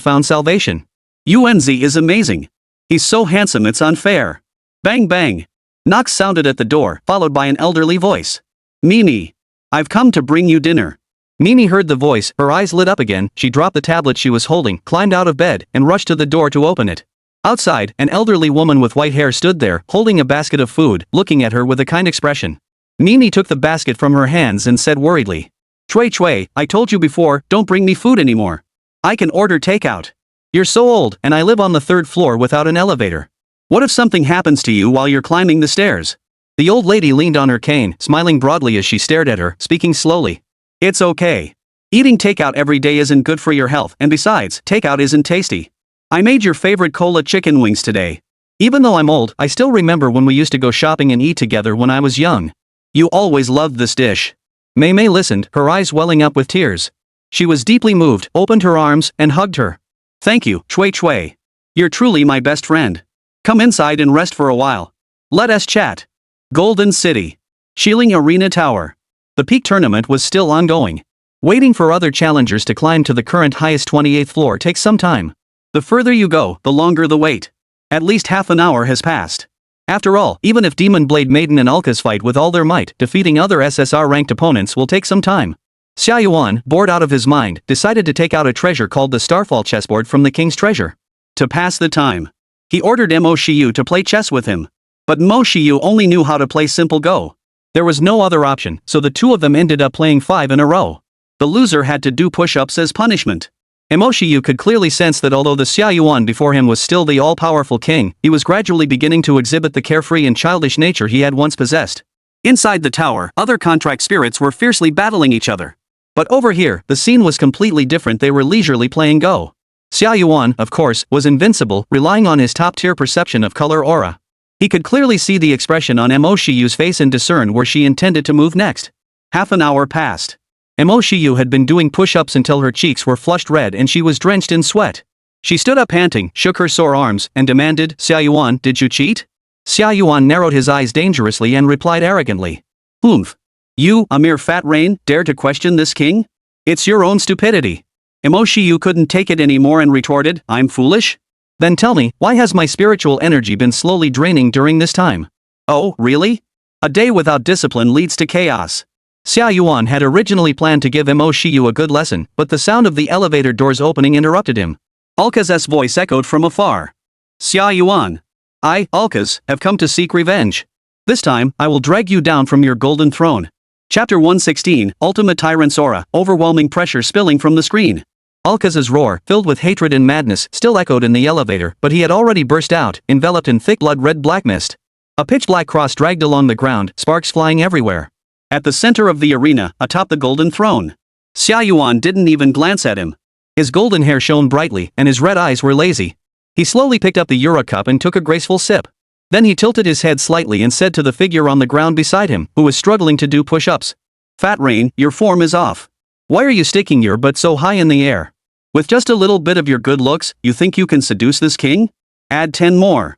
S1: found salvation. Yuanzi is amazing. He's so handsome it's unfair. Bang bang. Knocks sounded at the door, followed by an elderly voice. Mimi. I've come to bring you dinner. Mimi heard the voice, her eyes lit up again, she dropped the tablet she was holding, climbed out of bed, and rushed to the door to open it. Outside, an elderly woman with white hair stood there, holding a basket of food, looking at her with a kind expression. Mimi took the basket from her hands and said worriedly. Chui, I told you before, don't bring me food anymore. I can order takeout. You're so old, and I live on the 3rd floor without an elevator. What if something happens to you while you're climbing the stairs? The old lady leaned on her cane, smiling broadly as she stared at her, speaking slowly. It's okay. Eating takeout every day isn't good for your health, and besides, takeout isn't tasty. I made your favorite cola chicken wings today. Even though I'm old, I still remember when we used to go shopping and eat together when I was young. You always loved this dish. Mei listened, her eyes welling up with tears. She was deeply moved, opened her arms, and hugged her. Thank you, Chui. You're truly my best friend. Come inside and rest for a while. Let us chat. Golden City. Shilling Arena Tower. The peak tournament was still ongoing. Waiting for other challengers to climb to the current highest 28th floor takes some time. The further you go, the longer the wait. At least half an hour has passed. After all, even if Demon Blade Maiden and Alkas fight with all their might, defeating other SSR-ranked opponents will take some time. Xia Yuan, bored out of his mind, decided to take out a treasure called the Starfall chessboard from the king's treasure. To pass the time, he ordered Mo Shiyu to play chess with him. But Mo Shiyu only knew how to play simple Go. There was no other option, so the two of them ended up playing 5 in a row. The loser had to do push-ups as punishment. Mo Shiyu could clearly sense that although the Xia Yuan before him was still the all-powerful king, he was gradually beginning to exhibit the carefree and childish nature he had once possessed. Inside the tower, other contract spirits were fiercely battling each other. But over here, the scene was completely different. They were leisurely playing Go. Xia Yuan, of course, was invincible, relying on his top-tier perception of color aura. He could clearly see the expression on Mo Shiyu's face and discern where she intended to move next. Half an hour passed. Mo Shiyu had been doing push-ups until her cheeks were flushed red and she was drenched in sweat. She stood up panting, shook her sore arms, and demanded, Xia Yuan, did you cheat? Xia Yuan narrowed his eyes dangerously and replied arrogantly. Oomph. You, a mere fat rain, dare to question this king? It's your own stupidity. Mo Shiyu couldn't take it anymore and retorted, I'm foolish? Then tell me, why has my spiritual energy been slowly draining during this time? Oh, really? A day without discipline leads to chaos. Xia Yuan had originally planned to give Mo Shiyu a good lesson, but the sound of the elevator doors opening interrupted him. Alkaz's voice echoed from afar. Xia Yuan. I, Alkaz, have come to seek revenge. This time, I will drag you down from your golden throne. Chapter 116, Ultimate Tyrant's Aura, overwhelming pressure spilling from the screen. Alkaz's roar, filled with hatred and madness, still echoed in the elevator, but he had already burst out, enveloped in thick blood-red black mist. A pitch-black cross dragged along the ground, sparks flying everywhere. At the center of the arena, atop the golden throne. Xia Yuan didn't even glance at him. His golden hair shone brightly, and his red eyes were lazy. He slowly picked up the Euro cup and took a graceful sip. Then he tilted his head slightly and said to the figure on the ground beside him, who was struggling to do push-ups. Fat Rain, your form is off. Why are you sticking your butt so high in the air? With just a little bit of your good looks, you think you can seduce this king? Add 10 more.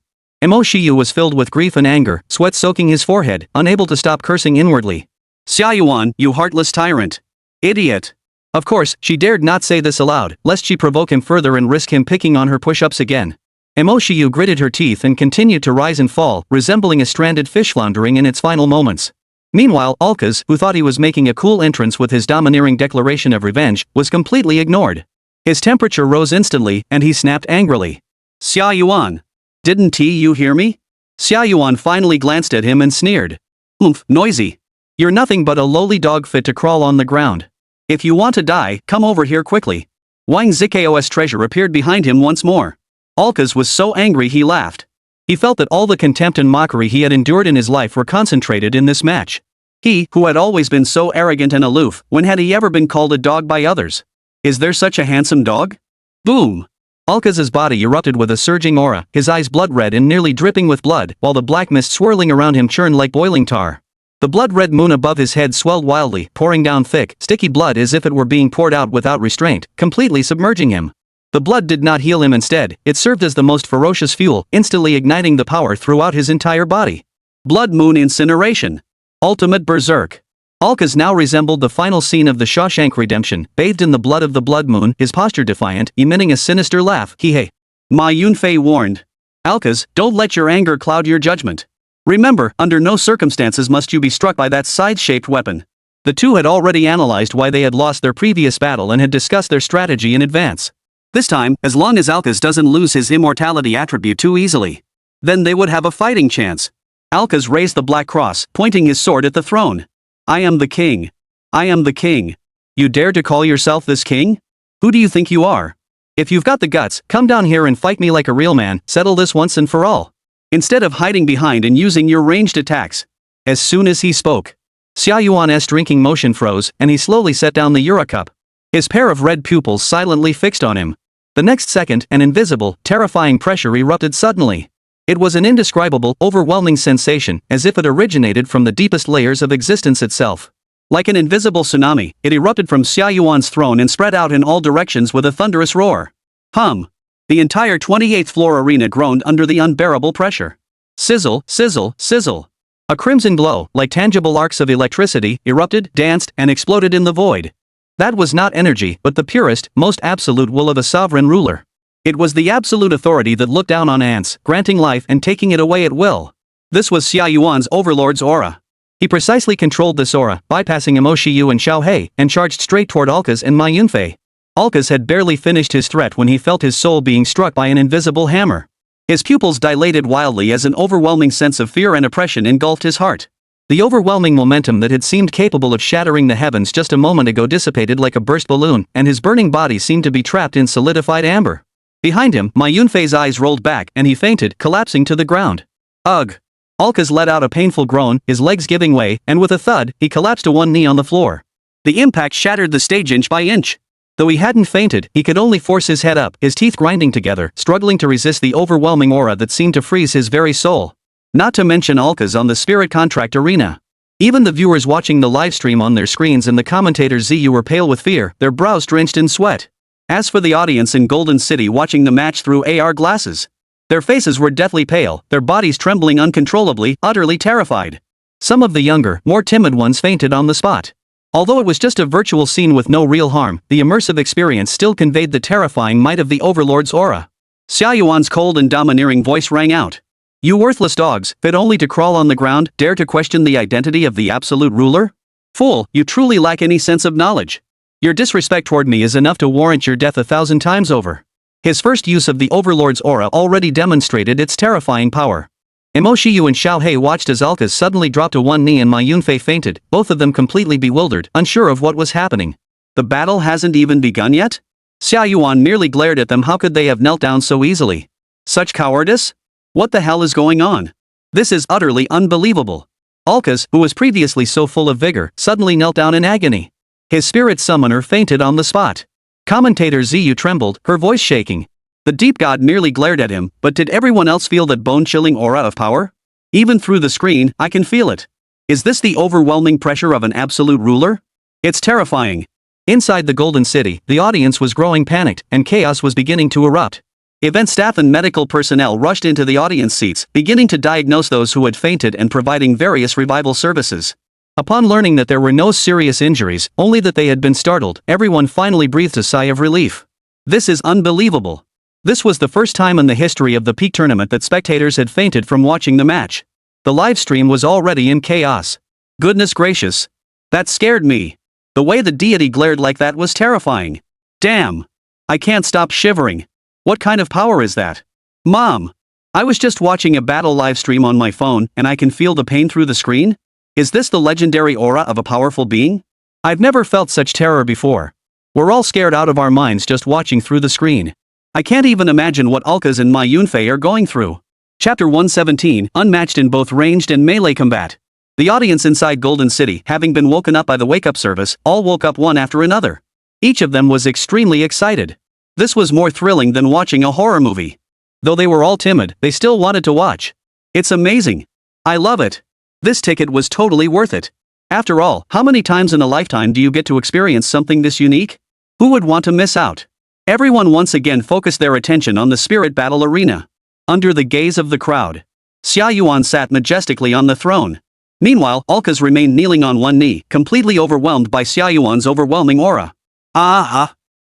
S1: Mo Shiyu was filled with grief and anger, sweat soaking his forehead, unable to stop cursing inwardly. Xia Yuan, you heartless tyrant. Idiot. Of course, she dared not say this aloud, lest she provoke him further and risk him picking on her push-ups again. Mo Shiyu gritted her teeth and continued to rise and fall, resembling a stranded fish floundering in its final moments. Meanwhile, Alkaz, who thought he was making a cool entrance with his domineering declaration of revenge, was completely ignored. His temperature rose instantly, and he snapped angrily. Xia Yuan. Didn't you hear me? Xia Yuan finally glanced at him and sneered. Oomph, noisy. You're nothing but a lowly dog fit to crawl on the ground. If you want to die, come over here quickly. Wang Zikao's treasure appeared behind him once more. Alkaz was so angry he laughed. He felt that all the contempt and mockery he had endured in his life were concentrated in this match. He, who had always been so arrogant and aloof, when had he ever been called a dog by others? Is there such a handsome dog? Boom! Alkaz's body erupted with a surging aura, his eyes blood-red and nearly dripping with blood, while the black mist swirling around him churned like boiling tar. The blood-red moon above his head swelled wildly, pouring down thick, sticky blood as if it were being poured out without restraint, completely submerging him. The blood did not heal him. Instead, it served as the most ferocious fuel, instantly igniting the power throughout his entire body. Blood Moon Incineration. Ultimate Berserk. Alkaz now resembled the final scene of the Shawshank Redemption, bathed in the blood of the Blood Moon, his posture defiant, emitting a sinister laugh. He Ma Yunfei warned. Alkaz, don't let your anger cloud your judgment. Remember, under no circumstances must you be struck by that side-shaped weapon. The two had already analyzed why they had lost their previous battle and had discussed their strategy in advance. This time, as long as Alkaz doesn't lose his immortality attribute too easily, then they would have a fighting chance. Alkaz raised the black cross, pointing his sword at the throne. I am the king. I am the king. You dare to call yourself this king? Who do you think you are? If you've got the guts, come down here and fight me like a real man, settle this once and for all. Instead of hiding behind and using your ranged attacks. As soon as he spoke, Xia Yuan's drinking motion froze, and he slowly set down the Euro cup. His pair of red pupils silently fixed on him. The next second, an invisible, terrifying pressure erupted suddenly. It was an indescribable, overwhelming sensation, as if it originated from the deepest layers of existence itself. Like an invisible tsunami, it erupted from Xia Yuan's throne and spread out in all directions with a thunderous roar. Hum! The entire 28th floor arena groaned under the unbearable pressure. Sizzle, sizzle, sizzle. A crimson glow, like tangible arcs of electricity, erupted, danced, and exploded in the void. That was not energy, but the purest, most absolute will of a sovereign ruler. It was the absolute authority that looked down on ants, granting life and taking it away at will. This was Xia Yuan's overlord's aura. He precisely controlled this aura, bypassing Mo Shiyu and Xiao He, and charged straight toward Alkaz and Ma Yunfei. Alkaz had barely finished his threat when he felt his soul being struck by an invisible hammer. His pupils dilated wildly as an overwhelming sense of fear and oppression engulfed his heart. The overwhelming momentum that had seemed capable of shattering the heavens just a moment ago dissipated like a burst balloon, and his burning body seemed to be trapped in solidified amber. Behind him, Ma Yunfei's eyes rolled back and he fainted, collapsing to the ground. Ugh! Alkaz let out a painful groan, his legs giving way, and with a thud, he collapsed to one knee on the floor. The impact shattered the stage inch by inch. Though he hadn't fainted, he could only force his head up, his teeth grinding together, struggling to resist the overwhelming aura that seemed to freeze his very soul. Not to mention Alkaz on the spirit contract arena. Even the viewers watching the livestream on their screens and the commentators Ziyu were pale with fear, their brows drenched in sweat. As for the audience in Golden City watching the match through AR glasses, their faces were deathly pale, their bodies trembling uncontrollably, utterly terrified. Some of the younger, more timid ones fainted on the spot. Although it was just a virtual scene with no real harm, the immersive experience still conveyed the terrifying might of the Overlord's aura. Xia Yuan's cold and domineering voice rang out. You worthless dogs, fit only to crawl on the ground, dare to question the identity of the absolute ruler? Fool, you truly lack any sense of knowledge. Your disrespect toward me is enough to warrant your death 1,000 times over. His first use of the Overlord's aura already demonstrated its terrifying power. Mo Shiyu and Xiao He watched as Alkaz suddenly dropped to one knee and Ma Yunfei fainted, both of them completely bewildered, unsure of what was happening. The battle hasn't even begun yet? Xia Yuan merely glared at them. How could they have knelt down so easily? Such cowardice? What the hell is going on? This is utterly unbelievable. Alkaz, who was previously so full of vigor, suddenly knelt down in agony. His spirit summoner fainted on the spot. Commentator Ziyu trembled, her voice shaking. The deep god merely glared at him, but did everyone else feel that bone-chilling aura of power? Even through the screen, I can feel it. Is this the overwhelming pressure of an absolute ruler? It's terrifying. Inside the Golden City, the audience was growing panicked, and chaos was beginning to erupt. Event staff and medical personnel rushed into the audience seats, beginning to diagnose those who had fainted and providing various revival services. Upon learning that there were no serious injuries, only that they had been startled, everyone finally breathed a sigh of relief. This is unbelievable. This was the first time in the history of the Peak Tournament that spectators had fainted from watching the match. The live stream was already in chaos. Goodness gracious. That scared me. The way the deity glared like that was terrifying. Damn. I can't stop shivering. What kind of power is that? Mom. I was just watching a battle live stream on my phone and I can feel the pain through the screen? Is this the legendary aura of a powerful being? I've never felt such terror before. We're all scared out of our minds just watching through the screen. I can't even imagine what Alkas and my Yunfei are going through. Chapter 117, Unmatched in both ranged and melee combat. The audience inside Golden City, having been woken up by the wake-up service, all woke up one after another. Each of them was extremely excited. This was more thrilling than watching a horror movie. Though they were all timid, they still wanted to watch. It's amazing. I love it. This ticket was totally worth it. After all, how many times in a lifetime do you get to experience something this unique? Who would want to miss out? Everyone once again focused their attention on the spirit battle arena. Under the gaze of the crowd, Xia Yuan sat majestically on the throne. Meanwhile, Alkas remained kneeling on one knee, completely overwhelmed by Xia Yuan's overwhelming aura.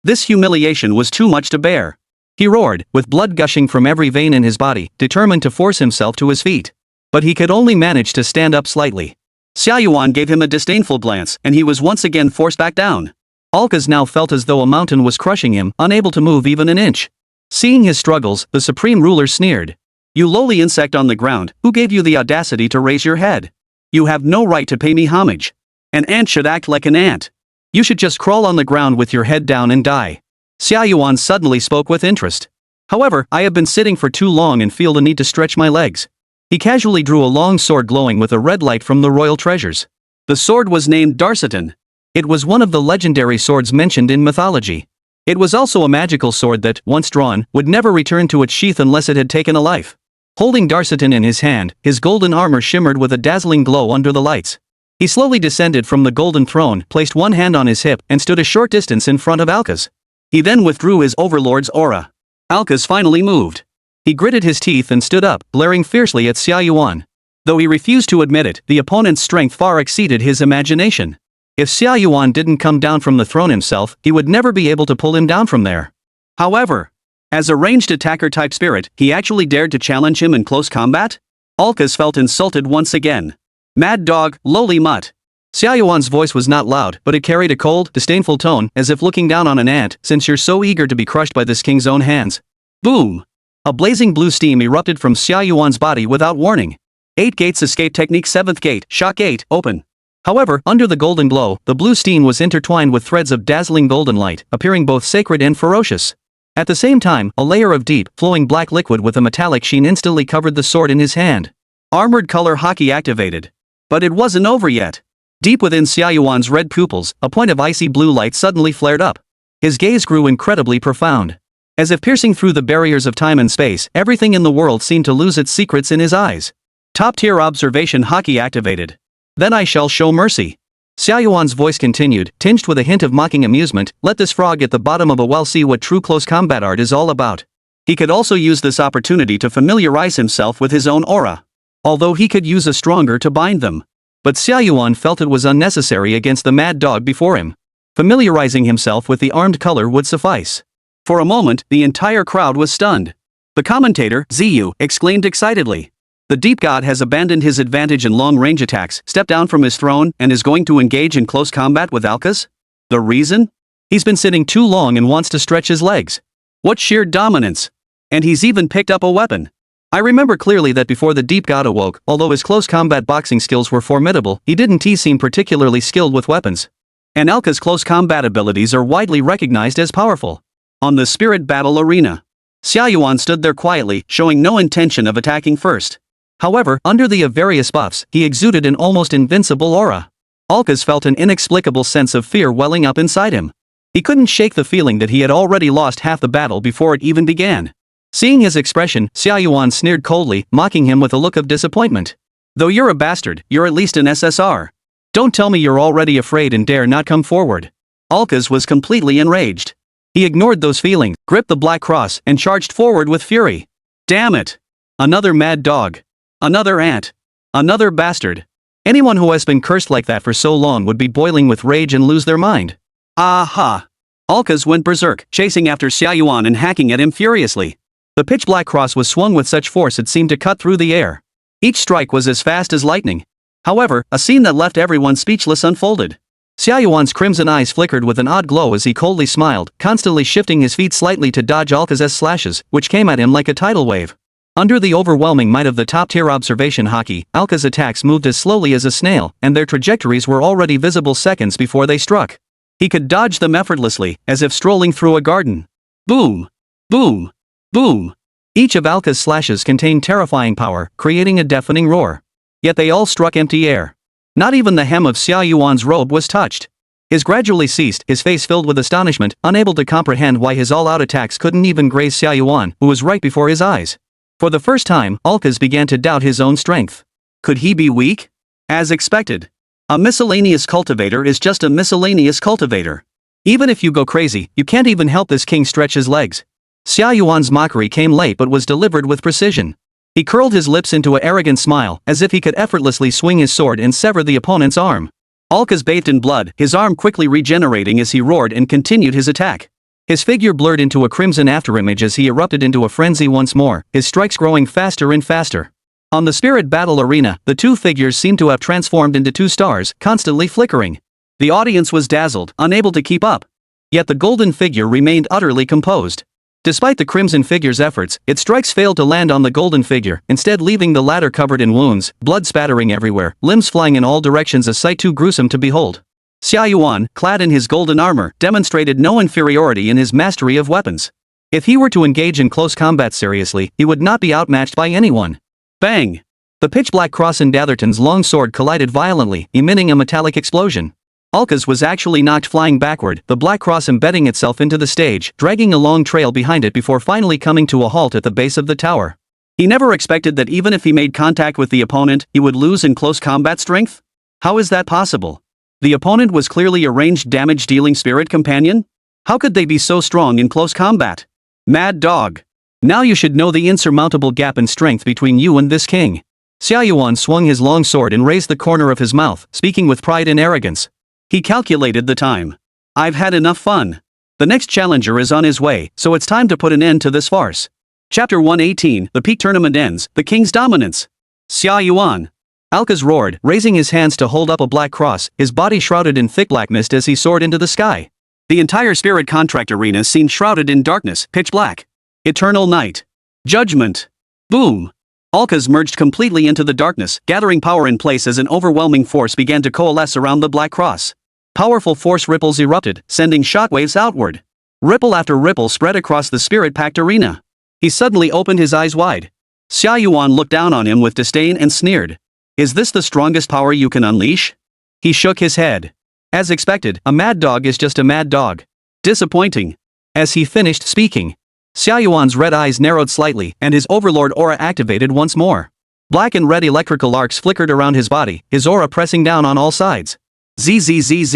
S1: This humiliation was too much to bear. He roared, with blood gushing from every vein in his body, determined to force himself to his feet. But he could only manage to stand up slightly. Xia Yuan gave him a disdainful glance, and he was once again forced back down. Alkas now felt as though a mountain was crushing him, unable to move even an inch. Seeing his struggles, the supreme ruler sneered. You lowly insect on the ground, who gave you the audacity to raise your head? You have no right to pay me homage. An ant should act like an ant. You should just crawl on the ground with your head down and die. Xia Yuan suddenly spoke with interest. However, I have been sitting for too long and feel the need to stretch my legs. He casually drew a long sword glowing with a red light from the royal treasures. The sword was named Darsitan. It was one of the legendary swords mentioned in mythology. It was also a magical sword that, once drawn, would never return to its sheath unless it had taken a life. Holding Darsitan in his hand, his golden armor shimmered with a dazzling glow under the lights. He slowly descended from the golden throne, placed one hand on his hip, and stood a short distance in front of Alkas. He then withdrew his overlord's aura. Alkas finally moved. He gritted his teeth and stood up, glaring fiercely at Xia Yuan. Though he refused to admit it, the opponent's strength far exceeded his imagination. If Xia Yuan didn't come down from the throne himself, he would never be able to pull him down from there. However, as a ranged attacker-type spirit, he actually dared to challenge him in close combat? Alkas felt insulted once again. Mad dog, lowly mutt. Xia Yuan's voice was not loud, but it carried a cold, disdainful tone, as if looking down on an ant, since you're so eager to be crushed by this king's own hands. Boom! A blazing blue steam erupted from Xia Yuan's body without warning. 8 gates escape technique. 7th gate, shock gate, open. However, under the golden glow, the blue steam was intertwined with threads of dazzling golden light, appearing both sacred and ferocious. At the same time, a layer of deep, flowing black liquid with a metallic sheen instantly covered the sword in his hand. Armored color hockey activated. But it wasn't over yet. Deep within Xia Yuan's red pupils, a point of icy blue light suddenly flared up. His gaze grew incredibly profound. As if piercing through the barriers of time and space, everything in the world seemed to lose its secrets in his eyes. Top-tier observation hockey activated. Then I shall show mercy. Xia Yuan's voice continued, tinged with a hint of mocking amusement. Let this frog at the bottom of a well see what true close combat art is all about. He could also use this opportunity to familiarize himself with his own aura. Although he could use a stronger to bind them. But Xia Yuan felt it was unnecessary against the mad dog before him. Familiarizing himself with the armed color would suffice. For a moment, the entire crowd was stunned. The commentator, Ziyu, exclaimed excitedly. The deep god has abandoned his advantage in long-range attacks, stepped down from his throne, and is going to engage in close combat with Alkas? The reason? He's been sitting too long and wants to stretch his legs. What sheer dominance! And he's even picked up a weapon. I remember clearly that before the deep god awoke, although his close combat boxing skills were formidable, he didn't seem particularly skilled with weapons. And Alka's close combat abilities are widely recognized as powerful. On the spirit battle arena, Xia Yuan stood there quietly, showing no intention of attacking first. However, under the various buffs, he exuded an almost invincible aura. Alkas felt an inexplicable sense of fear welling up inside him. He couldn't shake the feeling that he had already lost half the battle before it even began. Seeing his expression, Xia Yuan sneered coldly, mocking him with a look of disappointment. Though you're a bastard, you're at least an SSR. Don't tell me you're already afraid and dare not come forward. Alkas was completely enraged. He ignored those feelings, gripped the black cross, and charged forward with fury. Damn it! Another mad dog. Another ant. Another bastard. Anyone who has been cursed like that for so long would be boiling with rage and lose their mind. Aha! Alkas went berserk, chasing after Xia Yuan and hacking at him furiously. The pitch-black cross was swung with such force it seemed to cut through the air. Each strike was as fast as lightning. However, a scene that left everyone speechless unfolded. Xia Yuan's crimson eyes flickered with an odd glow as he coldly smiled, constantly shifting his feet slightly to dodge Alkaz's slashes, which came at him like a tidal wave. Under the overwhelming might of the top-tier observation hockey, Alka's attacks moved as slowly as a snail, and their trajectories were already visible seconds before they struck. He could dodge them effortlessly, as if strolling through a garden. Boom! Boom! Boom! Each of Alka's slashes contained terrifying power, creating a deafening roar. Yet they all struck empty air. Not even the hem of Xia Yuan's robe was touched. His gradually ceased, his face filled with astonishment, unable to comprehend why his all-out attacks couldn't even graze Xia Yuan, who was right before his eyes. For the first time, Alkas began to doubt his own strength. Could he be weak? As expected. A miscellaneous cultivator is just a miscellaneous cultivator. Even if you go crazy, you can't even help this king stretch his legs. Xia Yuan's mockery came late but was delivered with precision. He curled his lips into an arrogant smile, as if he could effortlessly swing his sword and sever the opponent's arm. Alkas bathed in blood, his arm quickly regenerating as he roared and continued his attack. His figure blurred into a crimson afterimage as he erupted into a frenzy once more, his strikes growing faster and faster. On the spirit battle arena, the two figures seemed to have transformed into two stars, constantly flickering. The audience was dazzled, unable to keep up. Yet the golden figure remained utterly composed. Despite the crimson figure's efforts, its strikes failed to land on the golden figure, instead leaving the latter covered in wounds, blood spattering everywhere, limbs flying in all directions, a sight too gruesome to behold. Xia Yuan, clad in his golden armor, demonstrated no inferiority in his mastery of weapons. If he were to engage in close combat seriously, he would not be outmatched by anyone. Bang! The pitch-black cross in Datherton's long sword collided violently, emitting a metallic explosion. Alkas was actually knocked flying backward, the black cross embedding itself into the stage, dragging a long trail behind it before finally coming to a halt at the base of the tower. He never expected that even if he made contact with the opponent, he would lose in close combat strength? How is that possible? The opponent was clearly a ranged damage-dealing spirit companion? How could they be so strong in close combat? Mad dog! Now you should know the insurmountable gap in strength between you and this king. Xia Yuan swung his long sword and raised the corner of his mouth, speaking with pride and arrogance. He calculated the time. I've had enough fun. The next challenger is on his way, so it's time to put an end to this farce. Chapter 118, The Peak Tournament Ends, The King's Dominance. Xia Yuan. Alkas roared, raising his hands to hold up a black cross, his body shrouded in thick black mist as he soared into the sky. The entire spirit contract arena seemed shrouded in darkness, pitch black. Eternal night. Judgment. Boom. Alkas merged completely into the darkness, gathering power in place as an overwhelming force began to coalesce around the black cross. Powerful force ripples erupted, sending shockwaves outward. Ripple after ripple spread across the spirit-packed arena. He suddenly opened his eyes wide. Xia Yuan looked down on him with disdain and sneered. Is this the strongest power you can unleash? He shook his head. As expected, a mad dog is just a mad dog. Disappointing. As he finished speaking, Xia Yuan's red eyes narrowed slightly, and his overlord aura activated once more. Black and red electrical arcs flickered around his body, his aura pressing down on all sides. ZZZZ.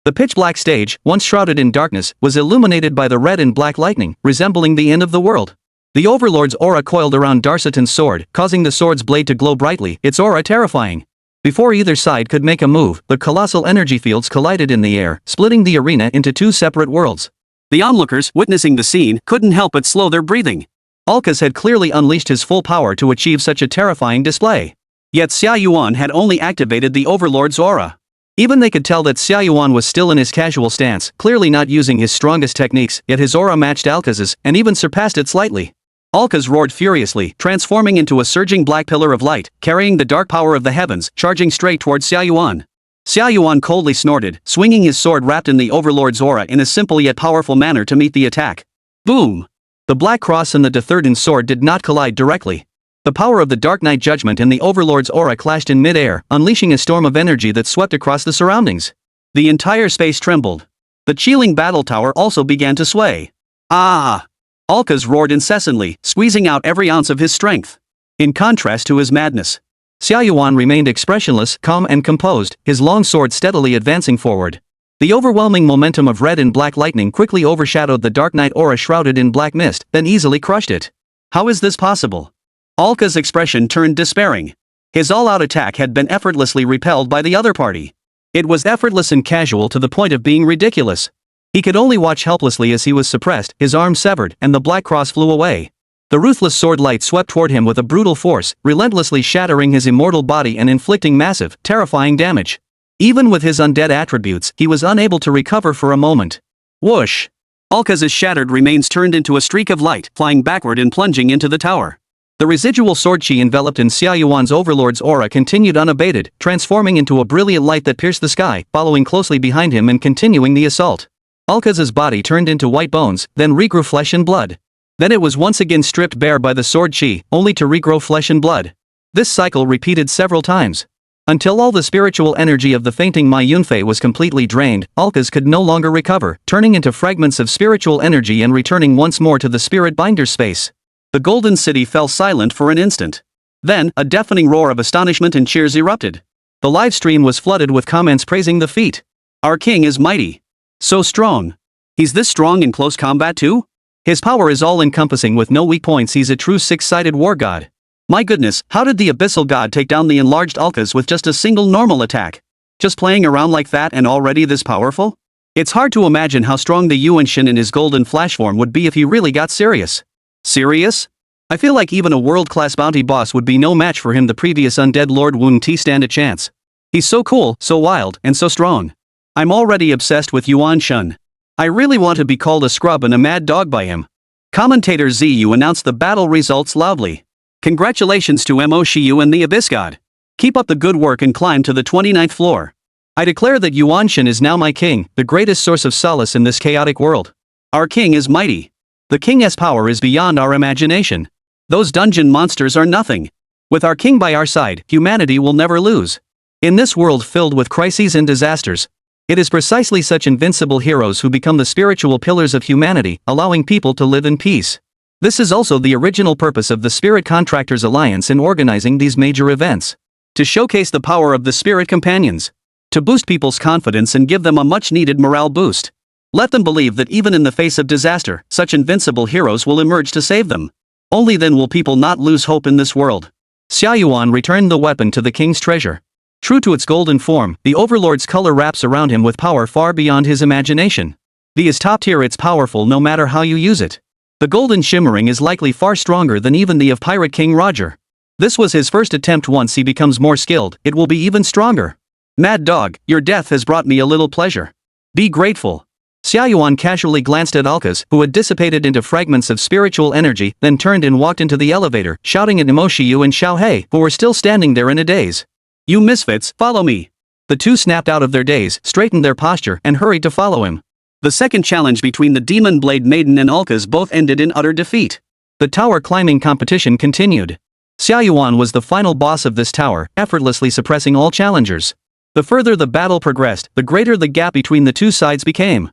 S1: The pitch-black stage, once shrouded in darkness, was illuminated by the red and black lightning, resembling the end of the world. The overlord's aura coiled around Darsaton's sword, causing the sword's blade to glow brightly, its aura terrifying. Before either side could make a move, the colossal energy fields collided in the air, splitting the arena into two separate worlds. The onlookers, witnessing the scene, couldn't help but slow their breathing. Alkas had clearly unleashed his full power to achieve such a terrifying display. Yet Xia Yuan had only activated the overlord's aura. Even they could tell that Xia Yuan was still in his casual stance, clearly not using his strongest techniques, yet his aura matched Alkas's, and even surpassed it slightly. Alkas roared furiously, transforming into a surging black pillar of light, carrying the dark power of the heavens, charging straight towards Xia Yuan. Xia Yuan coldly snorted, swinging his sword wrapped in the overlord's aura in a simple yet powerful manner to meet the attack. Boom! The black cross and the Datherton's sword did not collide directly. The power of the Dark Knight Judgment and the overlord's aura clashed in mid-air, unleashing a storm of energy that swept across the surroundings. The entire space trembled. The chilling battle tower also began to sway. Ah! Alkas roared incessantly, squeezing out every ounce of his strength. In contrast to his madness, Xia Yuan remained expressionless, calm and composed, his long sword steadily advancing forward. The overwhelming momentum of red and black lightning quickly overshadowed the Dark Knight aura shrouded in black mist, then easily crushed it. How is this possible? Alka's expression turned despairing. His all-out attack had been effortlessly repelled by the other party. It was effortless and casual to the point of being ridiculous. He could only watch helplessly as he was suppressed, his arm severed, and the black cross flew away. The ruthless sword light swept toward him with a brutal force, relentlessly shattering his immortal body and inflicting massive, terrifying damage. Even with his undead attributes, he was unable to recover for a moment. Whoosh! Alka's shattered remains turned into a streak of light, flying backward and plunging into the tower. The residual sword chi enveloped in Xia Yuan's overlord's aura continued unabated, transforming into a brilliant light that pierced the sky, following closely behind him and continuing the assault. Alka's body turned into white bones, then regrew flesh and blood. Then it was once again stripped bare by the sword chi, only to regrow flesh and blood. This cycle repeated several times. Until all the spiritual energy of the fainting Ma Yunfei was completely drained, Alka's could no longer recover, turning into fragments of spiritual energy and returning once more to the spirit binder's space. The Golden City fell silent for an instant. Then, a deafening roar of astonishment and cheers erupted. The live stream was flooded with comments praising the feat. Our king is mighty. So strong. He's this strong in close combat too? His power is all-encompassing with no weak points. He's a true six-sided war god. My goodness, how did the abyssal god take down the enlarged Alka's with just a single normal attack? Just playing around like that and already this powerful? It's hard to imagine how strong the Yuan Shin in his golden flash form would be if he really got serious. Serious? I feel like even a world-class bounty boss would be no match for him. The previous undead Lord Wen Ti stand a chance. He's so cool, so wild, and so strong. I'm already obsessed with Yuan Shin. I really want to be called a scrub and a mad dog by him. Commentator Ziyu announced the battle results loudly. Congratulations to Mo Shiyu and the Abyss God. Keep up the good work and climb to the 29th floor. I declare that Yuan Shin is now my king, the greatest source of solace in this chaotic world. Our king is mighty. The king's power is beyond our imagination. Those dungeon monsters are nothing. With our king by our side, humanity will never lose. In this world filled with crises and disasters, it is precisely such invincible heroes who become the spiritual pillars of humanity, allowing people to live in peace. This is also the original purpose of the Spirit Contractors Alliance in organizing these major events. To showcase the power of the Spirit Companions. To boost people's confidence and give them a much-needed morale boost. Let them believe that even in the face of disaster, such invincible heroes will emerge to save them. Only then will people not lose hope in this world. Xia Yuan returned the weapon to the king's treasure. True to its golden form, the Overlord's color wraps around him with power far beyond his imagination. The is top tier. It's powerful no matter how you use it. The golden shimmering is likely far stronger than even the of Pirate King Roger. This was his first attempt. Once he becomes more skilled, it will be even stronger. Mad dog, your death has brought me a little pleasure. Be grateful. Xia Yuan casually glanced at Alka's, who had dissipated into fragments of spiritual energy, then turned and walked into the elevator, shouting at Mo Shiyu and Xiao He, who were still standing there in a daze. You misfits, follow me. The two snapped out of their daze, straightened their posture, and hurried to follow him. The second challenge between the Demon Blade Maiden and Alka's both ended in utter defeat. The tower climbing competition continued. Xia Yuan was the final boss of this tower, effortlessly suppressing all challengers. The further the battle progressed, the greater the gap between the two sides became.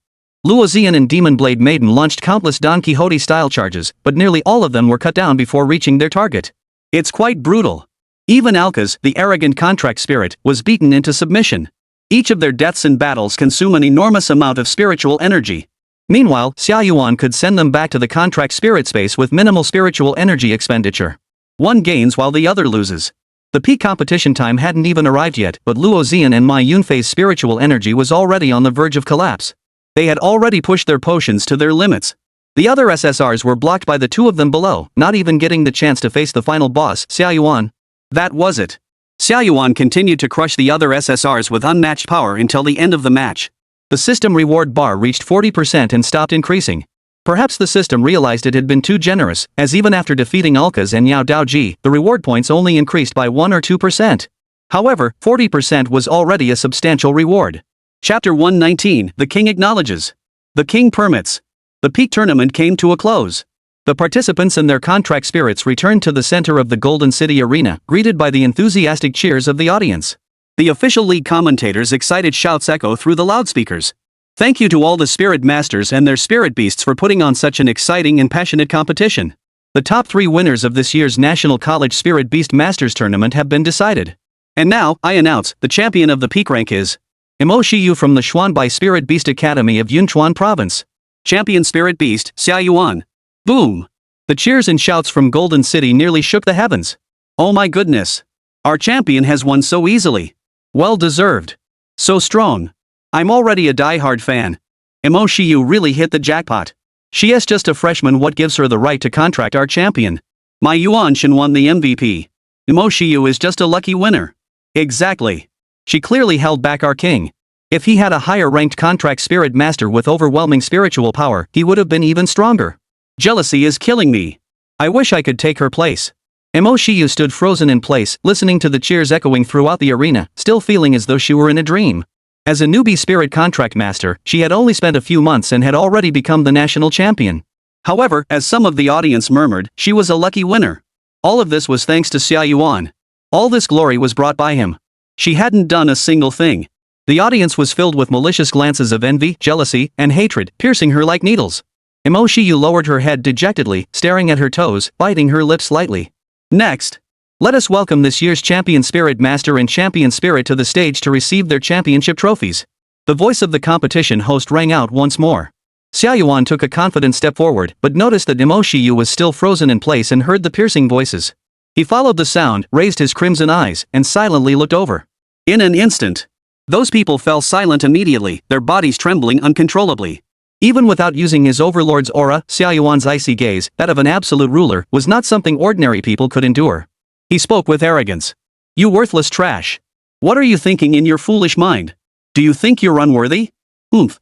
S1: Luo Xian and Demon Blade Maiden launched countless Don Quixote-style charges, but nearly all of them were cut down before reaching their target. It's quite brutal. Even Alka's, the arrogant contract spirit, was beaten into submission. Each of their deaths and battles consume an enormous amount of spiritual energy. Meanwhile, Xia Yuan could send them back to the contract spirit space with minimal spiritual energy expenditure. One gains while the other loses. The peak competition time hadn't even arrived yet, but Luo Xian and Ma Yunfei's spiritual energy was already on the verge of collapse. They had already pushed their potions to their limits. The other SSRs were blocked by the two of them below, not even getting the chance to face the final boss, Xia Yuan. That was it. Xia Yuan continued to crush the other SSRs with unmatched power until the end of the match. The system reward bar reached 40% and stopped increasing. Perhaps the system realized it had been too generous, as even after defeating Alka's and Yao Daoji, the reward points only increased by 1 or 2%. However, 40% was already a substantial reward. Chapter 119, The King Acknowledges. The King Permits. The peak tournament came to a close. The participants and their contract spirits returned to the center of the Golden City arena, greeted by the enthusiastic cheers of the audience. The official league commentators' excited shouts echo through the loudspeakers. Thank you to all the spirit masters and their spirit beasts for putting on such an exciting and passionate competition. The top 3 winners of this year's National College Spirit Beast Masters Tournament have been decided. And now, I announce, the champion of the peak rank is Mo Shiyu from the Xuanbai Spirit Beast Academy of Yunchuan Province. Champion Spirit Beast, Xia Yuan. Boom! The cheers and shouts from Golden City nearly shook the heavens. Oh my goodness! Our champion has won so easily. Well deserved. So strong. I'm already a die-hard fan. Mo Shiyu really hit the jackpot. She is just a freshman, what gives her the right to contract our champion? My Yuan Shen won the MVP. Mo Shiyu is just a lucky winner. Exactly. She clearly held back our king. If he had a higher-ranked contract spirit master with overwhelming spiritual power, he would have been even stronger. Jealousy is killing me. I wish I could take her place. Mo Shiyu stood frozen in place, listening to the cheers echoing throughout the arena, still feeling as though she were in a dream. As a newbie spirit contract master, she had only spent a few months and had already become the national champion. However, as some of the audience murmured, she was a lucky winner. All of this was thanks to Xia Yuan. All this glory was brought by him. She hadn't done a single thing. The audience was filled with malicious glances of envy, jealousy, and hatred, piercing her like needles. Mo Shiyu lowered her head dejectedly, staring at her toes, biting her lips slightly. Next, let us welcome this year's Champion Spirit Master and Champion Spirit to the stage to receive their championship trophies. The voice of the competition host rang out once more. Xia Yuan took a confident step forward, but noticed that Mo Shiyu was still frozen in place and heard the piercing voices. He followed the sound, raised his crimson eyes, and silently looked over. In an instant, those people fell silent immediately, their bodies trembling uncontrollably. Even without using his overlord's aura, Xia Yuan's icy gaze, that of an absolute ruler, was not something ordinary people could endure. He spoke with arrogance. You worthless trash. What are you thinking in your foolish mind? Do you think you're unworthy?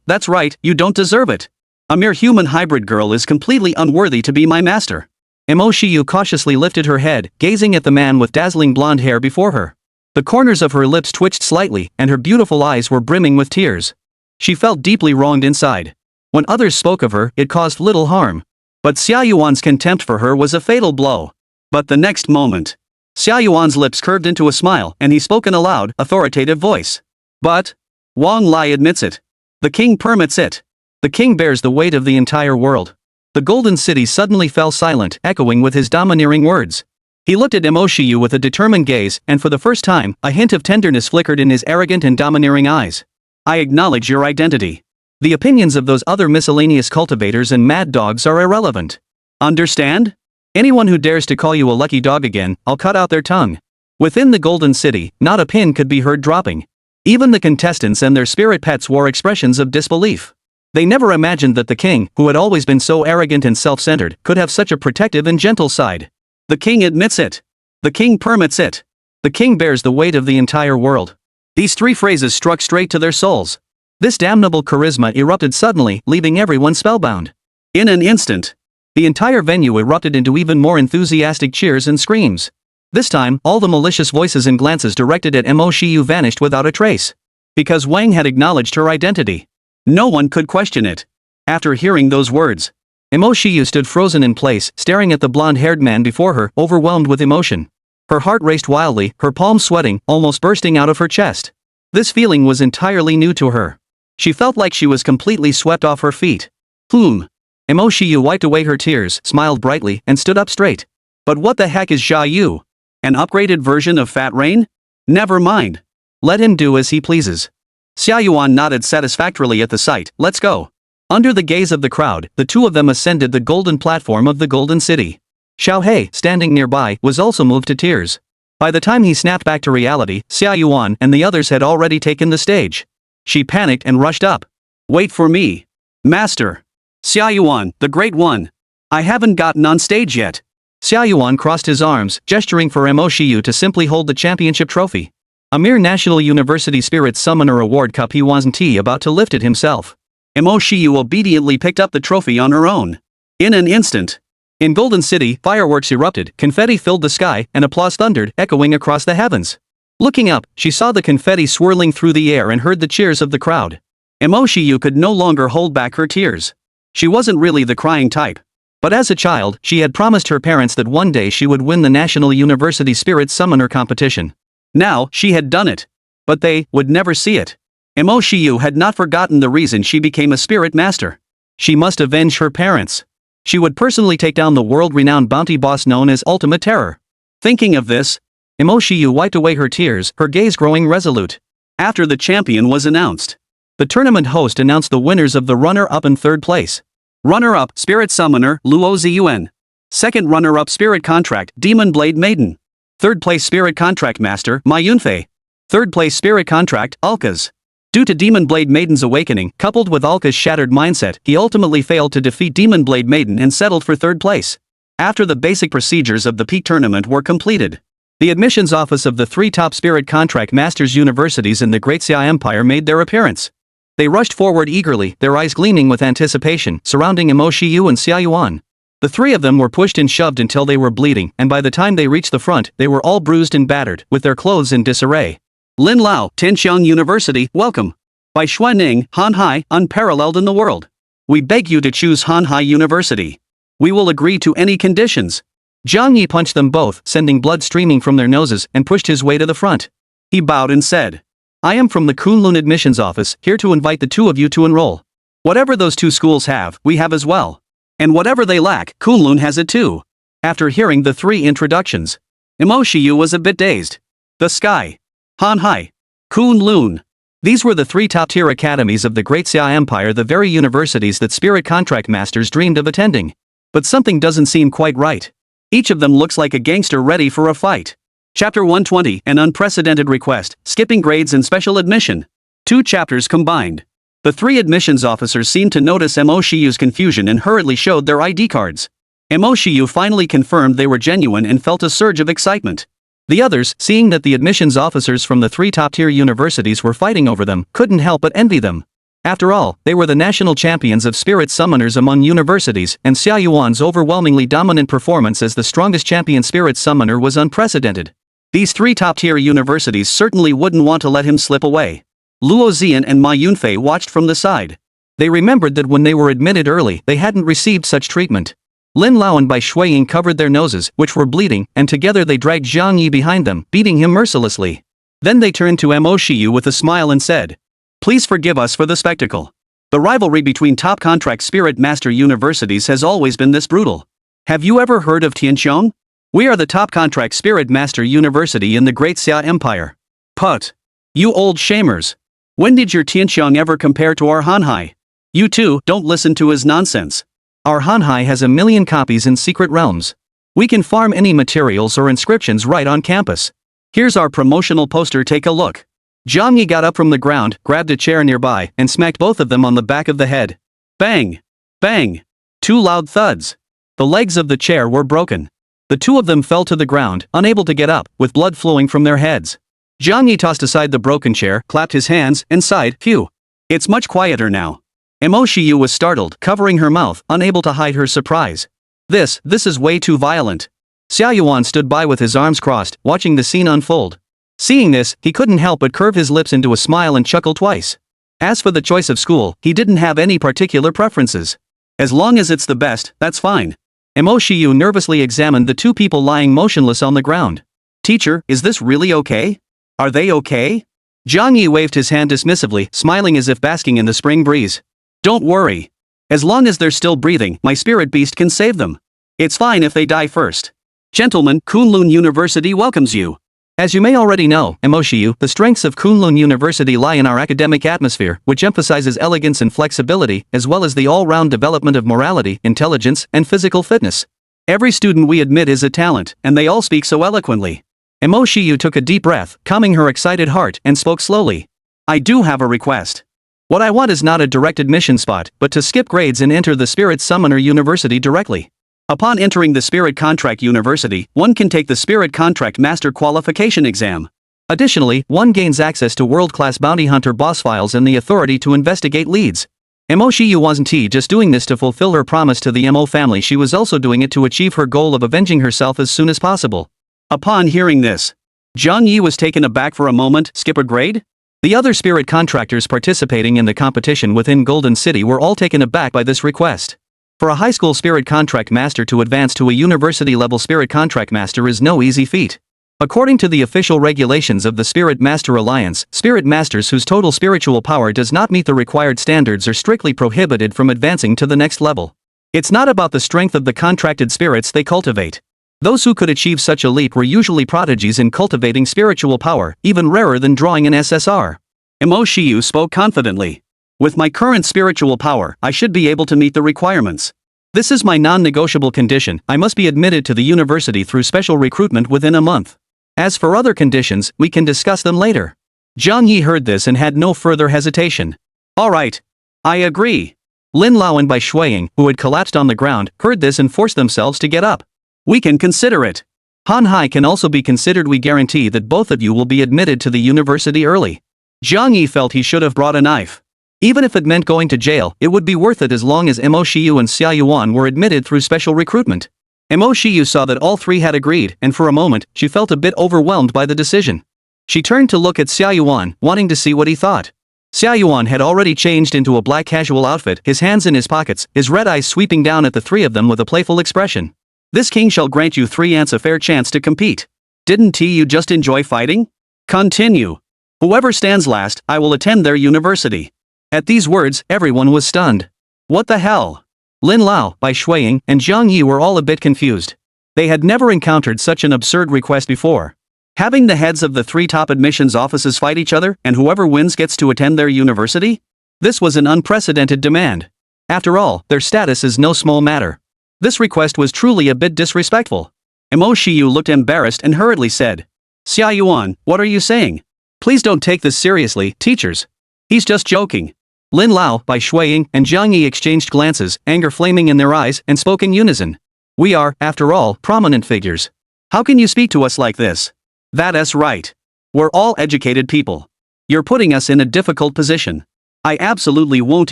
S1: That's right, you don't deserve it. A mere human hybrid girl is completely unworthy to be my master. Mo Shiyu cautiously lifted her head, gazing at the man with dazzling blonde hair before her. The corners of her lips twitched slightly, and her beautiful eyes were brimming with tears. She felt deeply wronged inside. When others spoke of her, it caused little harm. But Xia Yuan's contempt for her was a fatal blow. But the next moment, Xia Yuan's lips curved into a smile, and he spoke in a loud, authoritative voice. But Wang Lai admits it. The king permits it. The king bears the weight of the entire world. The Golden City suddenly fell silent, echoing with his domineering words. He looked at Mo Shiyu with a determined gaze, and for the first time, a hint of tenderness flickered in his arrogant and domineering eyes. I acknowledge your identity. The opinions of those other miscellaneous cultivators and mad dogs are irrelevant. Understand? Anyone who dares to call you a lucky dog again, I'll cut out their tongue. Within the Golden City, not a pin could be heard dropping. Even the contestants and their spirit pets wore expressions of disbelief. They never imagined that the king, who had always been so arrogant and self-centered, could have such a protective and gentle side. The king admits it. The king permits it. The king bears the weight of the entire world. These three phrases struck straight to their souls. This damnable charisma erupted suddenly, leaving everyone spellbound. In an instant, the entire venue erupted into even more enthusiastic cheers and screams. This time, all the malicious voices and glances directed at Mo Shiyu vanished without a trace. Because Wang had acknowledged her identity. No one could question it. After hearing those words, Mo Shiyu stood frozen in place, staring at the blonde-haired man before her, overwhelmed with emotion. Her heart raced wildly, her palms sweating, almost bursting out of her chest. This feeling was entirely new to her. She felt like she was completely swept off her feet. Mo Shiyu wiped away her tears, smiled brightly, and stood up straight. But what the heck is Xia Yu? An upgraded version of Fat Rain? Never mind. Let him do as he pleases. Xia Yuan nodded satisfactorily at the sight. Let's go. Under the gaze of the crowd, the two of them ascended the golden platform of the Golden City. Xiao He, standing nearby, was also moved to tears. By the time he snapped back to reality, Xia Yuan and the others had already taken the stage. She panicked and rushed up. Wait for me. Master. Xia Yuan, the Great One. I haven't gotten on stage yet. Xia Yuan crossed his arms, gesturing for Mo Shiyu to simply hold the championship trophy. A mere National University Spirit Summoner Award cup he wasn't about to lift it himself. Mo Shiyu obediently picked up the trophy on her own. In an instant. In Golden City, fireworks erupted, confetti filled the sky, and applause thundered, echoing across the heavens. Looking up, she saw the confetti swirling through the air and heard the cheers of the crowd. Mo Shiyu could no longer hold back her tears. She wasn't really the crying type. But as a child, she had promised her parents that one day she would win the National University Spirit Summoner competition. Now, she had done it. But they would never see it. Mo Shiyu had not forgotten the reason she became a spirit master. She must avenge her parents. She would personally take down the world-renowned bounty boss known as Ultimate Terror. Thinking of this, Mo Shiyu wiped away her tears, her gaze growing resolute. After the champion was announced, the tournament host announced the winners of the runner-up and third place. Runner-up, Spirit Summoner, Xia Yuan. Second runner-up, Spirit Contract, Demon Blade Maiden. Third place, Spirit Contract Master, Ma Yunfei. Third place, Spirit Contract, Alka's. Due to Demon Blade Maiden's awakening, coupled with Alka's shattered mindset, he ultimately failed to defeat Demon Blade Maiden and settled for third place. After the basic procedures of the peak tournament were completed, the admissions office of the three top Spirit Contract Masters universities in the Great Xia Empire made their appearance. They rushed forward eagerly, their eyes gleaming with anticipation, surrounding Mo Shiyu and Xia Yuan. The three of them were pushed and shoved until they were bleeding, and by the time they reached the front, they were all bruised and battered, with their clothes in disarray. Lin Lao, Tianqiang University, welcome. By Xuaning, Hanhai, unparalleled in the world. We beg you to choose Hanhai University. We will agree to any conditions. Jiang Li punched them both, sending blood streaming from their noses, and pushed his way to the front. He bowed and said, I am from the Kunlun admissions office, here to invite the two of you to enroll. Whatever those two schools have, we have as well. And whatever they lack, Kunlun has it too. After hearing the three introductions, Mo Shiyu was a bit dazed. The sky. Hanhai. Kunlun. These were the three top-tier academies of the Great Xia Empire, the very universities that Spirit Contract Masters dreamed of attending. But something doesn't seem quite right. Each of them looks like a gangster ready for a fight. Chapter 120, an unprecedented request, skipping grades and special admission. 2 chapters combined. The 3 admissions officers seemed to notice Mo Shiyu's confusion and hurriedly showed their ID cards. Mo Shiyu finally confirmed they were genuine and felt a surge of excitement. The others, seeing that the admissions officers from the 3 top-tier universities were fighting over them, couldn't help but envy them. After all, they were the national champions of spirit summoners among universities, and Xia Yuan's overwhelmingly dominant performance as the strongest champion spirit summoner was unprecedented. These 3 top-tier universities certainly wouldn't want to let him slip away. Luo Xian and Ma Yunfei watched from the side. They remembered that when they were admitted early, they hadn't received such treatment. Lin Lao and Bai Shuiying covered their noses, which were bleeding, and together they dragged Jiang Li behind them, beating him mercilessly. Then they turned to Mo Shiyu with a smile and said, Please forgive us for the spectacle. The rivalry between top contract spirit master universities has always been this brutal. Have you ever heard of Tianqiang? We are the top contract spirit master university in the Great Xia Empire. Put. You old shamers. When did your Tianqiang ever compare to our Hanhai? You too, don't listen to his nonsense. Our Hanhai has 1 million copies in secret realms. We can farm any materials or inscriptions right on campus. Here's our promotional poster, take a look. Jiang Li got up from the ground, grabbed a chair nearby, and smacked both of them on the back of the head. Bang! Bang! 2 loud thuds. The legs of the chair were broken. The 2 of them fell to the ground, unable to get up, with blood flowing from their heads. Jiang Li tossed aside the broken chair, clapped his hands, and sighed, phew. It's much quieter now. Mo Shiyu was startled, covering her mouth, unable to hide her surprise. This is way too violent. Xia Yuan stood by with his arms crossed, watching the scene unfold. Seeing this, he couldn't help but curve his lips into a smile and chuckle twice. As for the choice of school, he didn't have any particular preferences. As long as it's the best, that's fine. Mo Shiyu nervously examined the 2 people lying motionless on the ground. Teacher, is this really okay? Are they okay? Jiang Li waved his hand dismissively, smiling as if basking in the spring breeze. Don't worry. As long as they're still breathing, my spirit beast can save them. It's fine if they die first. Gentlemen, Kunlun University welcomes you. As you may already know, Mo Shiyu, the strengths of Kunlun University lie in our academic atmosphere, which emphasizes elegance and flexibility, as well as the all-round development of morality, intelligence, and physical fitness. Every student we admit is a talent, and they all speak so eloquently. Mo Shiyu took a deep breath, calming her excited heart, and spoke slowly. I do have a request. What I want is not a direct admission spot, but to skip grades and enter the Spirit Summoner University directly. Upon entering the Spirit Contract University, one can take the Spirit Contract Master Qualification exam. Additionally, one gains access to world-class bounty hunter boss files and the authority to investigate leads. Mo Shiyu wasn't just doing this to fulfill her promise to the Mo family, she was also doing it to achieve her goal of avenging herself as soon as possible. Upon hearing this, Jiang Li was taken aback for a moment. Skip a grade? The other spirit contractors participating in the competition within Golden City were all taken aback by this request. For a high school spirit contract master to advance to a university-level spirit contract master is no easy feat. According to the official regulations of the Spirit Master Alliance, spirit masters whose total spiritual power does not meet the required standards are strictly prohibited from advancing to the next level. It's not about the strength of the contracted spirits they cultivate. Those who could achieve such a leap were usually prodigies in cultivating spiritual power, even rarer than drawing an SSR. Mo Shiyu spoke confidently. With my current spiritual power, I should be able to meet the requirements. This is my non-negotiable condition. I must be admitted to the university through special recruitment within a month. As for other conditions, we can discuss them later. Jiang Li heard this and had no further hesitation. Alright. I agree. Lin Lao and Bai Shuiying, who had collapsed on the ground, heard this and forced themselves to get up. We can consider it. Han Hai can also be considered. We guarantee that both of you will be admitted to the university early. Jiang Yi felt he should have brought a knife. Even if it meant going to jail, it would be worth it as long as Mo Shiyu and Xia Yuan were admitted through special recruitment. Mo Shiyu saw that all three had agreed, and for a moment, she felt a bit overwhelmed by the decision. She turned to look at Xia Yuan, wanting to see what he thought. Xia Yuan had already changed into a black casual outfit, his hands in his pockets, his red eyes sweeping down at the three of them with a playful expression. This king shall grant you 3 ants a fair chance to compete. Didn't you just enjoy fighting? Continue. Whoever stands last, I will attend their university. At these words, everyone was stunned. What the hell? Lin Lao, Bai Shuiying, and Jiang Yi were all a bit confused. They had never encountered such an absurd request before. Having the heads of the 3 top admissions offices fight each other, and whoever wins gets to attend their university? This was an unprecedented demand. After all, their status is no small matter. This request was truly a bit disrespectful. Mo Shiyu looked embarrassed and hurriedly said, Xia Yuan, what are you saying? Please don't take this seriously, teachers. He's just joking. Lin Lao, Bai Shuiying, and Jiang Yi exchanged glances, anger flaming in their eyes, and spoke in unison. We are, after all, prominent figures. How can you speak to us like this? That's right. We're all educated people. You're putting us in a difficult position. I absolutely won't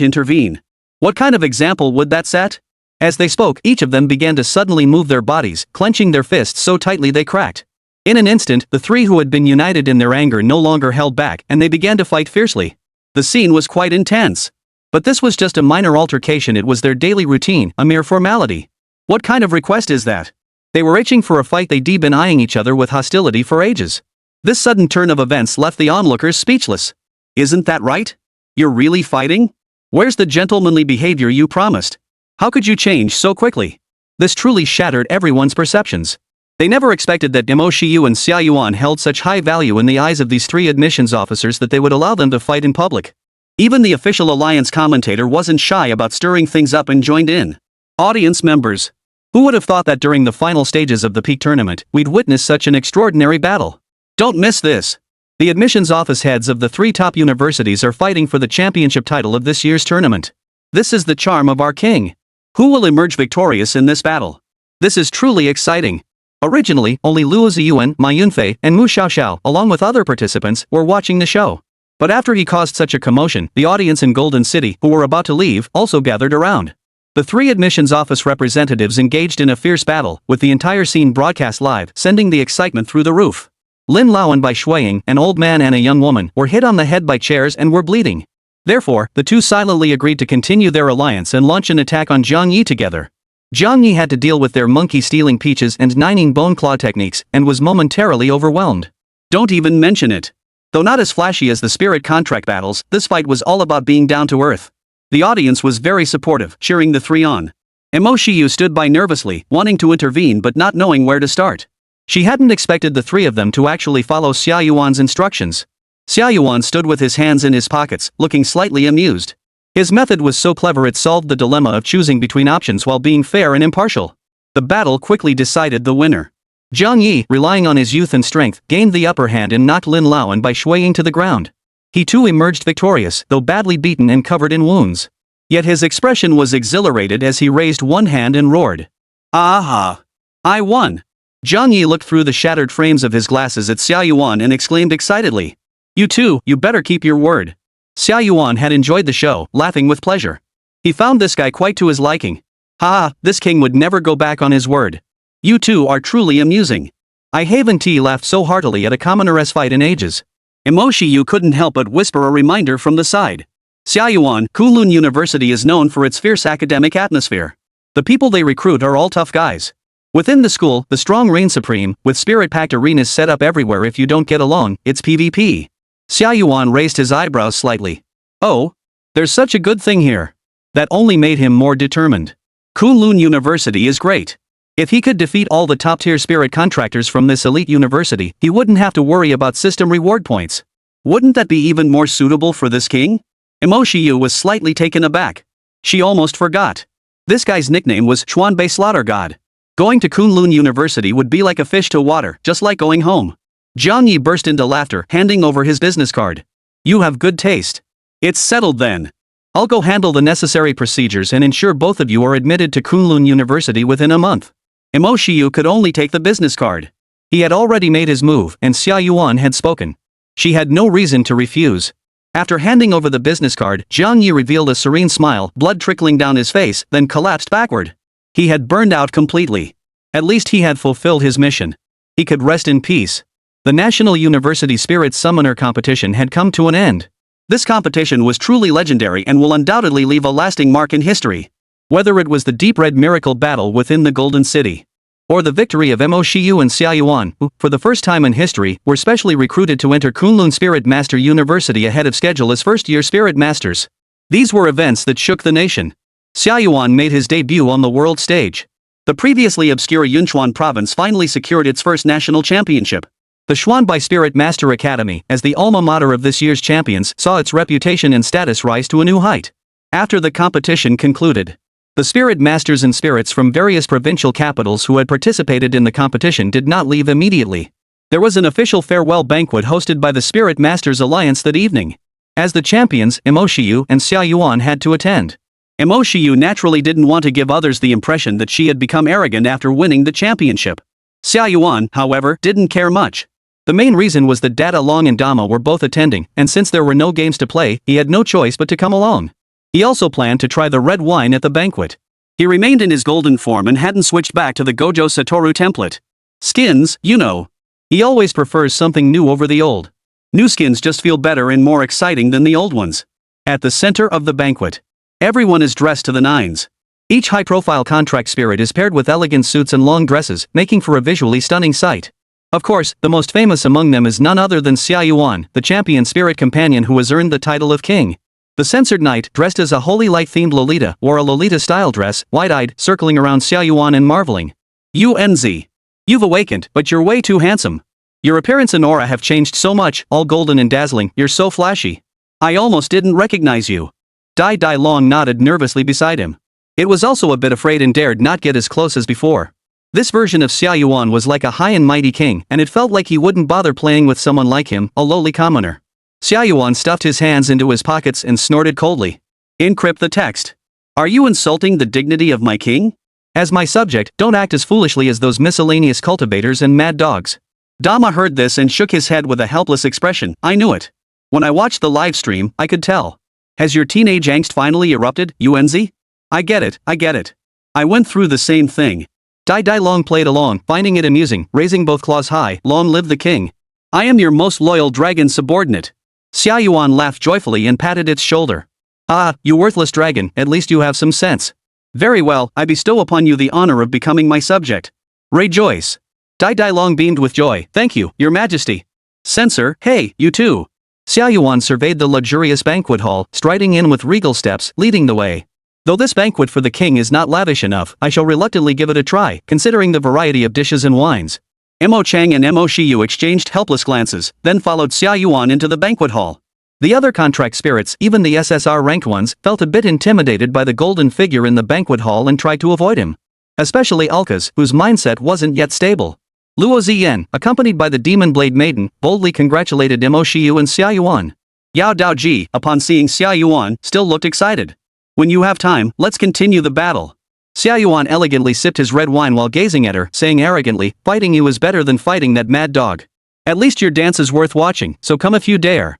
S1: intervene. What kind of example would that set? As they spoke, each of them began to suddenly move their bodies, clenching their fists so tightly they cracked. In an instant, the 3 who had been united in their anger no longer held back, and they began to fight fiercely. The scene was quite intense. But this was just a minor altercation. It was their daily routine, a mere formality. What kind of request is that? They were itching for a fight. They'd been eyeing each other with hostility for ages. This sudden turn of events left the onlookers speechless. Isn't that right? You're really fighting? Where's the gentlemanly behavior you promised? How could you change so quickly? This truly shattered everyone's perceptions. They never expected that Mo Shiyu and Xia Yuan held such high value in the eyes of these 3 admissions officers that they would allow them to fight in public. Even the official alliance commentator wasn't shy about stirring things up and joined in. Audience members. Who would have thought that during the final stages of the peak tournament, we'd witness such an extraordinary battle? Don't miss this. The admissions office heads of the 3 top universities are fighting for the championship title of this year's tournament. This is the charm of our king. Who will emerge victorious in this battle? This is truly exciting. Originally, only Luo Ziyuan, Ma Yunfei, and Mu Xiaoxiao, along with other participants, were watching the show. But after he caused such a commotion, the audience in Golden City, who were about to leave, also gathered around. The 3 admissions office representatives engaged in a fierce battle, with the entire scene broadcast live, sending the excitement through the roof. Lin Lao and Bai Shuiying, an old man and a young woman, were hit on the head by chairs and were bleeding. Therefore, the 2 silently agreed to continue their alliance and launch an attack on Jiang Yi together. Jiang Yi had to deal with their monkey-stealing peaches and nining bone claw techniques, and was momentarily overwhelmed. Don't even mention it. Though not as flashy as the spirit contract battles, this fight was all about being down to earth. The audience was very supportive, cheering the 3 on. Mo Shiyu stood by nervously, wanting to intervene but not knowing where to start. She hadn't expected the 3 of them to actually follow Xia Yuan's instructions. Xia Yuan stood with his hands in his pockets, looking slightly amused. His method was so clever it solved the dilemma of choosing between options while being fair and impartial. The battle quickly decided the winner. Jiang Yi, relying on his youth and strength, gained the upper hand and knocked Lin Lao and Bai Shuiying to the ground. He too emerged victorious, though badly beaten and covered in wounds. Yet his expression was exhilarated as he raised one hand and roared. Aha! I won! Jiang Yi looked through the shattered frames of his glasses at Xia Yuan and exclaimed excitedly. You too, you better keep your word. Xia Yuan had enjoyed the show, laughing with pleasure. He found this guy quite to his liking. Ha, this king would never go back on his word. You two are truly amusing. I haven't laughed so heartily at a commoner's fight in ages. Mo Shiyu couldn't help but whisper a reminder from the side. Xia Yuan, Kunlun University is known for its fierce academic atmosphere. The people they recruit are all tough guys. Within the school, the strong reign supreme, with spirit-packed arenas set up everywhere. If you don't get along, it's PvP. Xia Yuan raised his eyebrows slightly. Oh? There's such a good thing here. That only made him more determined. Kunlun University is great. If he could defeat all the top-tier spirit contractors from this elite university, he wouldn't have to worry about system reward points. Wouldn't that be even more suitable for this king? Mo Shiyu was slightly taken aback. She almost forgot. This guy's nickname was Xuanbei Slaughter God. Going to Kunlun University would be like a fish to water, just like going home. Jiang Li burst into laughter, handing over his business card. You have good taste. It's settled then. I'll go handle the necessary procedures and ensure both of you are admitted to Kunlun University within a month. Mo Shiyu could only take the business card. He had already made his move, and Xia Yuan had spoken. She had no reason to refuse. After handing over the business card, Jiang Li revealed a serene smile, blood trickling down his face, then collapsed backward. He had burned out completely. At least he had fulfilled his mission. He could rest in peace. The National University Spirit Summoner competition had come to an end. This competition was truly legendary and will undoubtedly leave a lasting mark in history. Whether it was the deep red miracle battle within the Golden City, or the victory of Mo Shiyu and Xia Yuan, who, for the first time in history, were specially recruited to enter Kunlun Spirit Master University ahead of schedule as first-year Spirit Masters. These were events that shook the nation. Xia Yuan made his debut on the world stage. The previously obscure Yunchuan province finally secured its first national championship. The Xuanbei Spirit Master Academy, as the alma mater of this year's champions, saw its reputation and status rise to a new height. After the competition concluded, the Spirit Masters and spirits from various provincial capitals who had participated in the competition did not leave immediately. There was an official farewell banquet hosted by the Spirit Masters Alliance that evening. As the champions, Mo Shiyu and Xia Yuan had to attend. Mo Shiyu naturally didn't want to give others the impression that she had become arrogant after winning the championship. Xia Yuan, however, didn't care much. The main reason was that Dada Long and Dama were both attending, and since there were no games to play, he had no choice but to come along. He also planned to try the red wine at the banquet. He remained in his golden form and hadn't switched back to the Gojo Satoru template. Skins, you know. He always prefers something new over the old. New skins just feel better and more exciting than the old ones. At the center of the banquet, everyone is dressed to the nines. Each high-profile contract spirit is paired with elegant suits and long dresses, making for a visually stunning sight. Of course, the most famous among them is none other than Xia Yuan, the champion spirit companion who has earned the title of king. The censored knight, dressed as a holy light-themed Lolita, wore a Lolita-style dress, wide-eyed, circling around Xia Yuan and marveling. UNZ. You've awakened, but you're way too handsome. Your appearance and aura have changed so much, all golden and dazzling, you're so flashy. I almost didn't recognize you. Dai Dai Long nodded nervously beside him. It was also a bit afraid and dared not get as close as before. This version of Xia Yuan was like a high and mighty king, and it felt like he wouldn't bother playing with someone like him, a lowly commoner. Xia Yuan stuffed his hands into his pockets and snorted coldly. Encrypt the text. Are you insulting the dignity of my king? As my subject, don't act as foolishly as those miscellaneous cultivators and mad dogs. Dama heard this and shook his head with a helpless expression. I knew it. When I watched the live stream, I could tell. Has your teenage angst finally erupted, UNZ? I get it. I went through the same thing. Dai Dai Long played along, finding it amusing, raising both claws high. Long live the king. I am your most loyal dragon subordinate. Xia Yuan laughed joyfully and patted its shoulder. Ah, you worthless dragon, at least you have some sense. Very well, I bestow upon you the honor of becoming my subject. Rejoice. Dai Dai Long beamed with joy. Thank you, your majesty. Censor, hey, you too. Xia Yuan surveyed the luxurious banquet hall, striding in with regal steps, leading the way. Though this banquet for the king is not lavish enough, I shall reluctantly give it a try, considering the variety of dishes and wines. Mo Chang and Mo Shiyu exchanged helpless glances, then followed Xia Yuan into the banquet hall. The other contract spirits, even the SSR-ranked ones, felt a bit intimidated by the golden figure in the banquet hall and tried to avoid him. Especially Alkas, whose mindset wasn't yet stable. Luo Ziyan, accompanied by the Demon Blade Maiden, boldly congratulated Mo Shiyu and Xia Yuan. Yao Daoji, upon seeing Xia Yuan, still looked excited. When you have time, let's continue the battle. Xia Yuan elegantly sipped his red wine while gazing at her, saying arrogantly, fighting you is better than fighting that mad dog. At least your dance is worth watching, so come if you dare.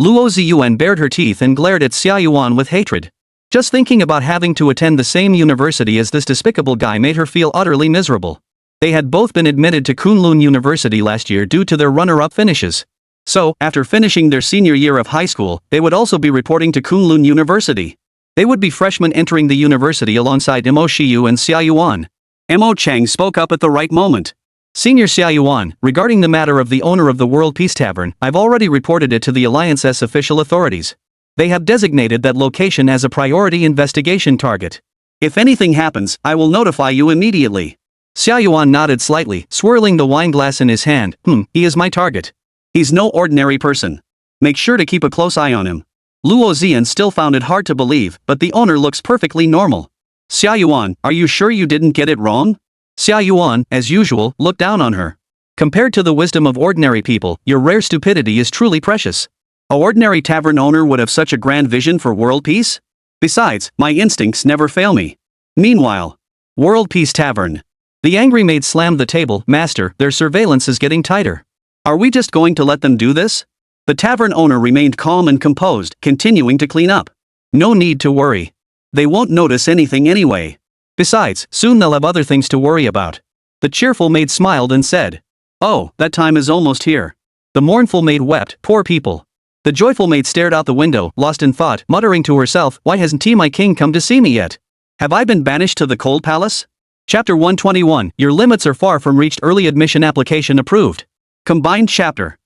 S1: Luo Ziyuan bared her teeth and glared at Xia Yuan with hatred. Just thinking about having to attend the same university as this despicable guy made her feel utterly miserable. They had both been admitted to Kunlun University last year due to their runner-up finishes. So, after finishing their senior year of high school, they would also be reporting to Kunlun University. They would be freshmen entering the university alongside Mo Shiyu and Xia Yuan. Mo Chang spoke up at the right moment. Senior Xia Yuan, regarding the matter of the owner of the World Peace Tavern, I've already reported it to the Alliance's official authorities. They have designated that location as a priority investigation target. If anything happens, I will notify you immediately. Xia Yuan nodded slightly, swirling the wine glass in his hand. He is my target. He's no ordinary person. Make sure to keep a close eye on him. Luo Ziyan still found it hard to believe, but the owner looks perfectly normal. Xia Yuan, are you sure you didn't get it wrong? Xia Yuan, as usual, looked down on her. Compared to the wisdom of ordinary people, your rare stupidity is truly precious. A ordinary tavern owner would have such a grand vision for world peace? Besides, my instincts never fail me. Meanwhile, World Peace Tavern. The angry maid slammed the table. Master, their surveillance is getting tighter. Are we just going to let them do this? The tavern owner remained calm and composed, continuing to clean up. No need to worry. They won't notice anything anyway. Besides, soon they'll have other things to worry about. The cheerful maid smiled and said, "Oh, that time is almost here." The mournful maid wept. Poor people. The joyful maid stared out the window, lost in thought, muttering to herself, "Why hasn't my king come to see me yet? Have I been banished to the cold palace?" Chapter 121, Your limits are far from reached. Early admission application approved. Combined chapter.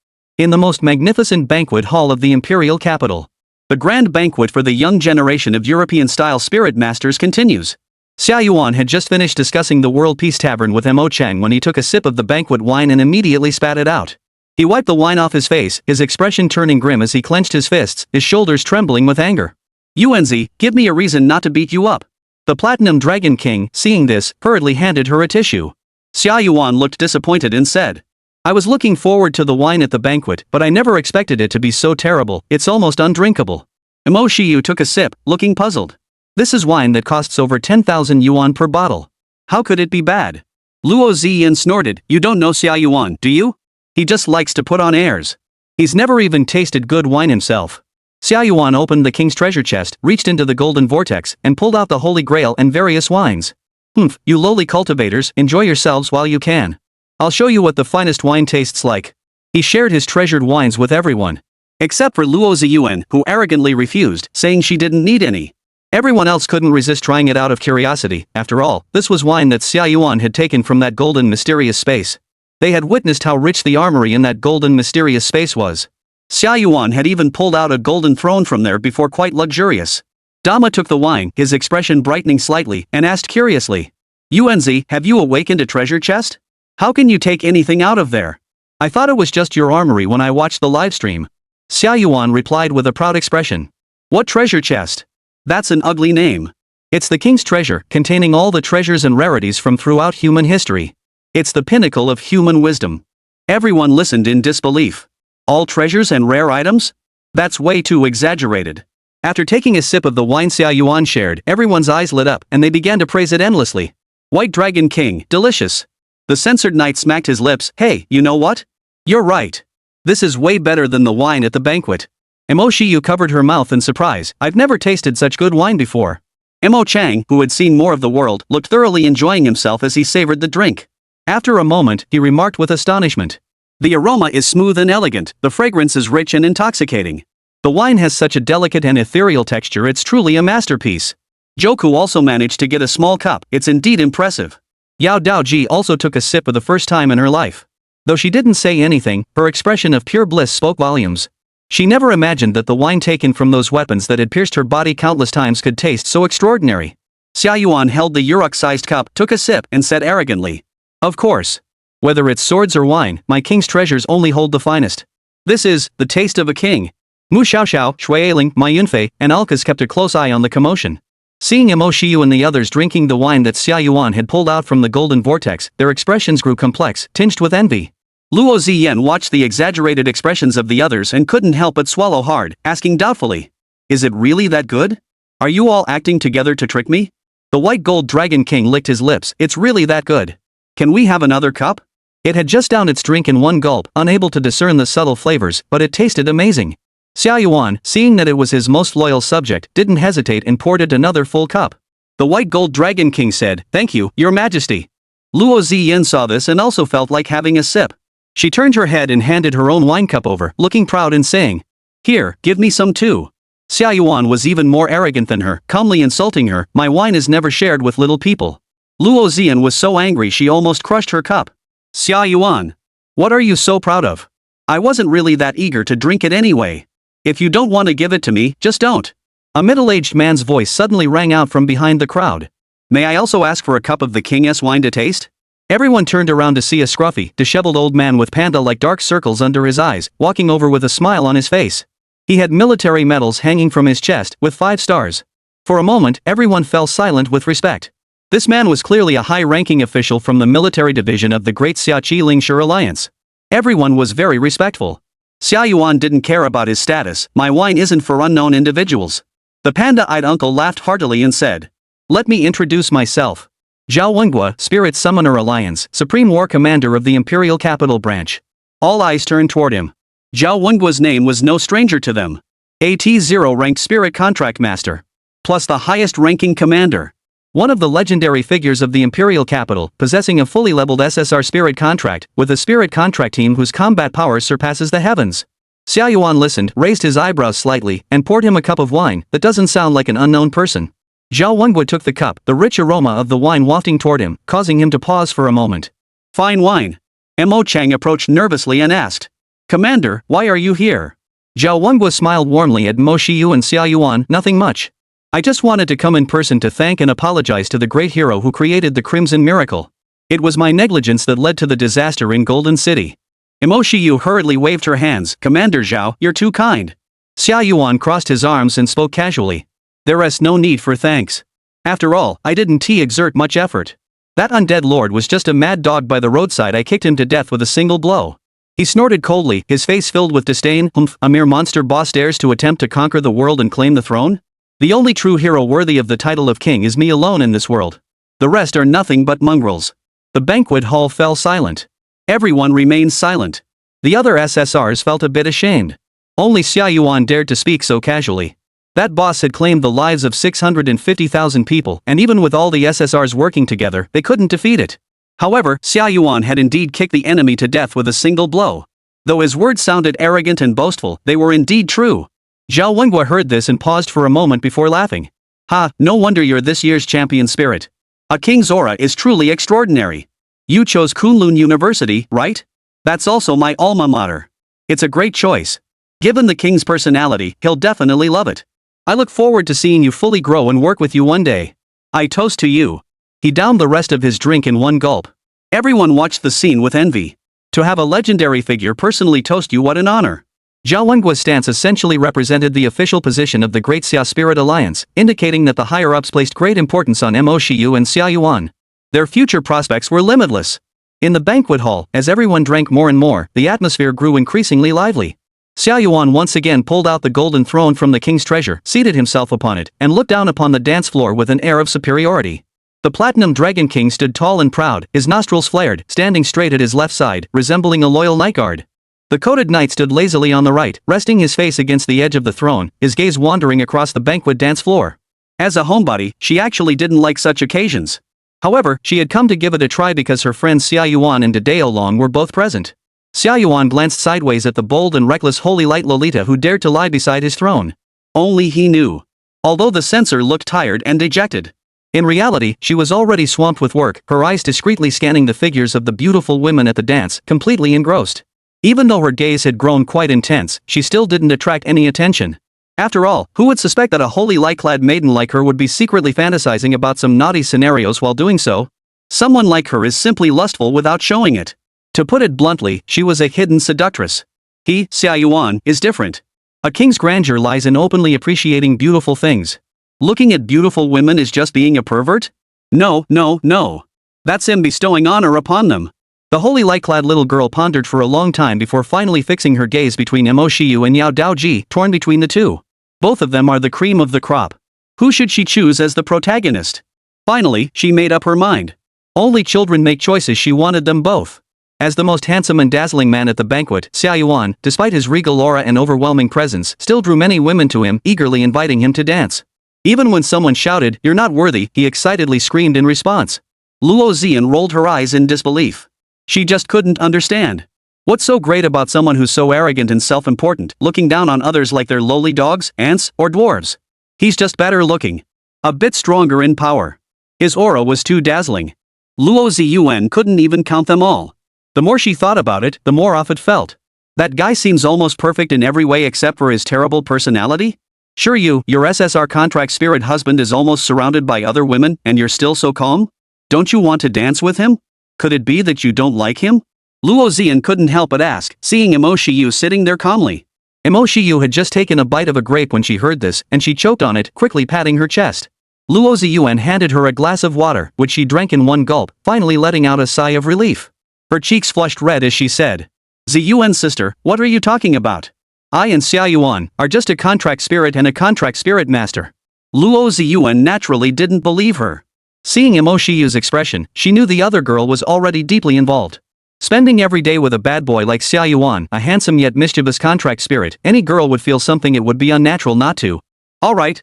S1: In the most magnificent banquet hall of the imperial capital. The grand banquet for the young generation of European-style spirit masters continues. Xia Yuan had just finished discussing the World Peace Tavern with Mo Chang when he took a sip of the banquet wine and immediately spat it out. He wiped the wine off his face, his expression turning grim as he clenched his fists, his shoulders trembling with anger. "Yuanzi, give me a reason not to beat you up." The Platinum Dragon King, seeing this, hurriedly handed her a tissue. Xia Yuan looked disappointed and said, "I was looking forward to the wine at the banquet, but I never expected it to be so terrible, it's almost undrinkable." Mo Shiyu took a sip, looking puzzled. "This is wine that costs over 10,000 yuan per bottle. How could it be bad?" Luo Ziyan snorted, "You don't know Xia Yuan, do you? He just likes to put on airs. He's never even tasted good wine himself." Xia Yuan opened the king's treasure chest, reached into the golden vortex, and pulled out the holy grail and various wines. "Humph, you lowly cultivators, enjoy yourselves while you can. I'll show you what the finest wine tastes like." He shared his treasured wines with everyone. Except for Luo Ziyuan, who arrogantly refused, saying she didn't need any. Everyone else couldn't resist trying it out of curiosity. After all, this was wine that Xia Yuan had taken from that golden mysterious space. They had witnessed how rich the armory in that golden mysterious space was. Xia Yuan had even pulled out a golden throne from there before, quite luxurious. Dama took the wine, his expression brightening slightly, and asked curiously, "Yuanzi, have you awakened a treasure chest? How can you take anything out of there? I thought it was just your armory when I watched the livestream." Xia Yuan replied with a proud expression. "What treasure chest? That's an ugly name. It's the king's treasure, containing all the treasures and rarities from throughout human history. It's the pinnacle of human wisdom." Everyone listened in disbelief. All treasures and rare items? That's way too exaggerated. After taking a sip of the wine Xia Yuan shared, everyone's eyes lit up and they began to praise it endlessly. "White Dragon King, delicious." The censored knight smacked his lips. "Hey, you know what? You're right. This is way better than the wine at the banquet." Mo Shiyu covered her mouth in surprise. "I've never tasted such good wine before." Mo Chang, who had seen more of the world, looked thoroughly enjoying himself as he savored the drink. After a moment, he remarked with astonishment, "The aroma is smooth and elegant, the fragrance is rich and intoxicating. The wine has such a delicate and ethereal texture, it's truly a masterpiece." Joku also managed to get a small cup. "It's indeed impressive." Yao Daoji also took a sip for the first time in her life. Though she didn't say anything, her expression of pure bliss spoke volumes. She never imagined that the wine taken from those weapons that had pierced her body countless times could taste so extraordinary. Xia Yuan held the Uruk-sized cup, took a sip, and said arrogantly, "Of course. Whether it's swords or wine, my king's treasures only hold the finest. This is the taste of a king." Mu Xiaoxiao, Shuailing, Ma Yunfei, and Alkaz kept a close eye on the commotion. Seeing Mo Shiyu and the others drinking the wine that Xia Yuan had pulled out from the golden vortex, their expressions grew complex, tinged with envy. Luo Ziyan watched the exaggerated expressions of the others and couldn't help but swallow hard, asking doubtfully, "Is it really that good? Are you all acting together to trick me?" The White Gold Dragon King licked his lips. "It's really that good. Can we have another cup?" It had just downed its drink in one gulp, unable to discern the subtle flavors, but it tasted amazing. Xia Yuan, seeing that it was his most loyal subject, didn't hesitate and poured it another full cup. The White Gold Dragon King said, "Thank you, Your Majesty." Luo Ziyan saw this and also felt like having a sip. She turned her head and handed her own wine cup over, looking proud and saying, "Here, give me some too." Xia Yuan was even more arrogant than her, calmly insulting her, "My wine is never shared with little people." Luo Ziyan was so angry she almost crushed her cup. "Xia Yuan, what are you so proud of? I wasn't really that eager to drink it anyway. If you don't want to give it to me, just don't." A middle-aged man's voice suddenly rang out from behind the crowd. "May I also ask for a cup of the king's wine to taste?" Everyone turned around to see a scruffy, disheveled old man with panda-like dark circles under his eyes, walking over with a smile on his face. He had military medals hanging from his chest with 5 stars. For a moment, everyone fell silent with respect. This man was clearly a high-ranking official from the military division of the Great Xia Alliance. Everyone was very respectful. Xia Yuan didn't care about his status. My wine isn't for unknown individuals. The panda-eyed uncle laughed heartily and said, "Let me introduce myself. Zhao Wenghua, Spirit Summoner Alliance, Supreme War Commander of the Imperial Capital Branch." All eyes turned toward him. Zhao Wengua's name was no stranger to them. AT0 ranked Spirit Contract Master. Plus the highest ranking commander. One of the legendary figures of the Imperial Capital, possessing a fully leveled SSR Spirit Contract, with a Spirit Contract team whose combat power surpasses the heavens. Xia Yuan listened, raised his eyebrows slightly, and poured him a cup of wine that doesn't sound like an unknown person. Zhao Wenghua took the cup, the rich aroma of the wine wafting toward him, causing him to pause for a moment. "Fine wine." Mo Chang approached nervously and asked, "Commander, why are you here?" Zhao Wenghua smiled warmly at Mo Shiyu and Xia Yuan. "Nothing much. I just wanted to come in person to thank and apologize to the great hero who created the Crimson Miracle. It was my negligence that led to the disaster in Golden City." Mo Shiyu hurriedly waved her hands. "Commander Zhao, you're too kind." Xia Yuan crossed his arms and spoke casually. "There is no need for thanks. After all, I didn't exert much effort. That undead lord was just a mad dog by the roadside. I kicked him to death with a single blow." He snorted coldly, his face filled with disdain. "A mere monster boss dares to attempt to conquer the world and claim the throne? The only true hero worthy of the title of king is me alone in this world. The rest are nothing but mongrels." The banquet hall fell silent. Everyone remained silent. The other SSRs felt a bit ashamed. Only Xia Yuan dared to speak so casually. That boss had claimed the lives of 650,000 people, and even with all the SSRs working together, they couldn't defeat it. However, Xia Yuan had indeed kicked the enemy to death with a single blow. Though his words sounded arrogant and boastful, they were indeed true. Zhao Wenghua heard this and paused for a moment before laughing. "Ha, no wonder you're this year's champion spirit. A king's aura is truly extraordinary. You chose Kunlun University, right? That's also my alma mater. It's a great choice. Given the king's personality, he'll definitely love it. I look forward to seeing you fully grow and work with you one day. I toast to you." He downed the rest of his drink in one gulp. Everyone watched the scene with envy. To have a legendary figure personally toast you, what an honor. Zhao Wengua's stance essentially represented the official position of the Great Xia Spirit Alliance, indicating that the higher-ups placed great importance on Mo Shiyu and Xia Yuan. Their future prospects were limitless. In the banquet hall, as everyone drank more and more, the atmosphere grew increasingly lively. Xia Yuan once again pulled out the golden throne from the king's treasure, seated himself upon it, and looked down upon the dance floor with an air of superiority. The Platinum Dragon King stood tall and proud, his nostrils flared, standing straight at his left side, resembling a loyal night guard. The coated knight stood lazily on the right, resting his face against the edge of the throne, his gaze wandering across the banquet dance floor. As a homebody, she actually didn't like such occasions. However, she had come to give it a try because her friends Xia Yuan and Dedeo Long were both present. Xia Yuan glanced sideways at the bold and reckless Holy Light Lolita who dared to lie beside his throne. Only he knew. Although the censor looked tired and dejected. In reality, she was already swamped with work, her eyes discreetly scanning the figures of the beautiful women at the dance, completely engrossed. Even though her gaze had grown quite intense, she still didn't attract any attention. After all, who would suspect that a holy light-clad maiden like her would be secretly fantasizing about some naughty scenarios while doing so? Someone like her is simply lustful without showing it. To put it bluntly, she was a hidden seductress. He, Xia Yuan, is different. A king's grandeur lies in openly appreciating beautiful things. Looking at beautiful women is just being a pervert? No, no, no. That's him bestowing honor upon them. The holy light-clad little girl pondered for a long time before finally fixing her gaze between Mo Shiyu and Yao Daoji, torn between the two. Both of them are the cream of the crop. Who should she choose as the protagonist? Finally, she made up her mind. Only children make choices. She wanted them both. As the most handsome and dazzling man at the banquet, Xia Yuan, despite his regal aura and overwhelming presence, still drew many women to him, eagerly inviting him to dance. Even when someone shouted, "You're not worthy," he excitedly screamed in response. Luo Zian rolled her eyes in disbelief. She just couldn't understand. What's so great about someone who's so arrogant and self-important, looking down on others like they're lowly dogs, ants, or dwarves? He's just better looking. A bit stronger in power. His aura was too dazzling. Luo Ziyuan couldn't even count them all. The more she thought about it, the more off it felt. That guy seems almost perfect in every way except for his terrible personality? Sure, your SSR contract spirit husband is almost surrounded by other women, and you're still so calm? Don't you want to dance with him? Could it be that you don't like him? Luo Zian couldn't help but ask, seeing Mo Shiyu sitting there calmly. Mo Shiyu had just taken a bite of a grape when she heard this, and she choked on it, quickly patting her chest. Xia Yuan handed her a glass of water, which she drank in one gulp, finally letting out a sigh of relief. Her cheeks flushed red as she said, "Xia Yuan sister, what are you talking about? I and Xia Yuan are just a contract spirit and a contract spirit master." Xia Yuan naturally didn't believe her. Seeing Mo Shiyu's expression, she knew the other girl was already deeply involved. Spending every day with a bad boy like Xia Yuan, a handsome yet mischievous contract spirit, any girl would feel something it would be unnatural not to. Alright.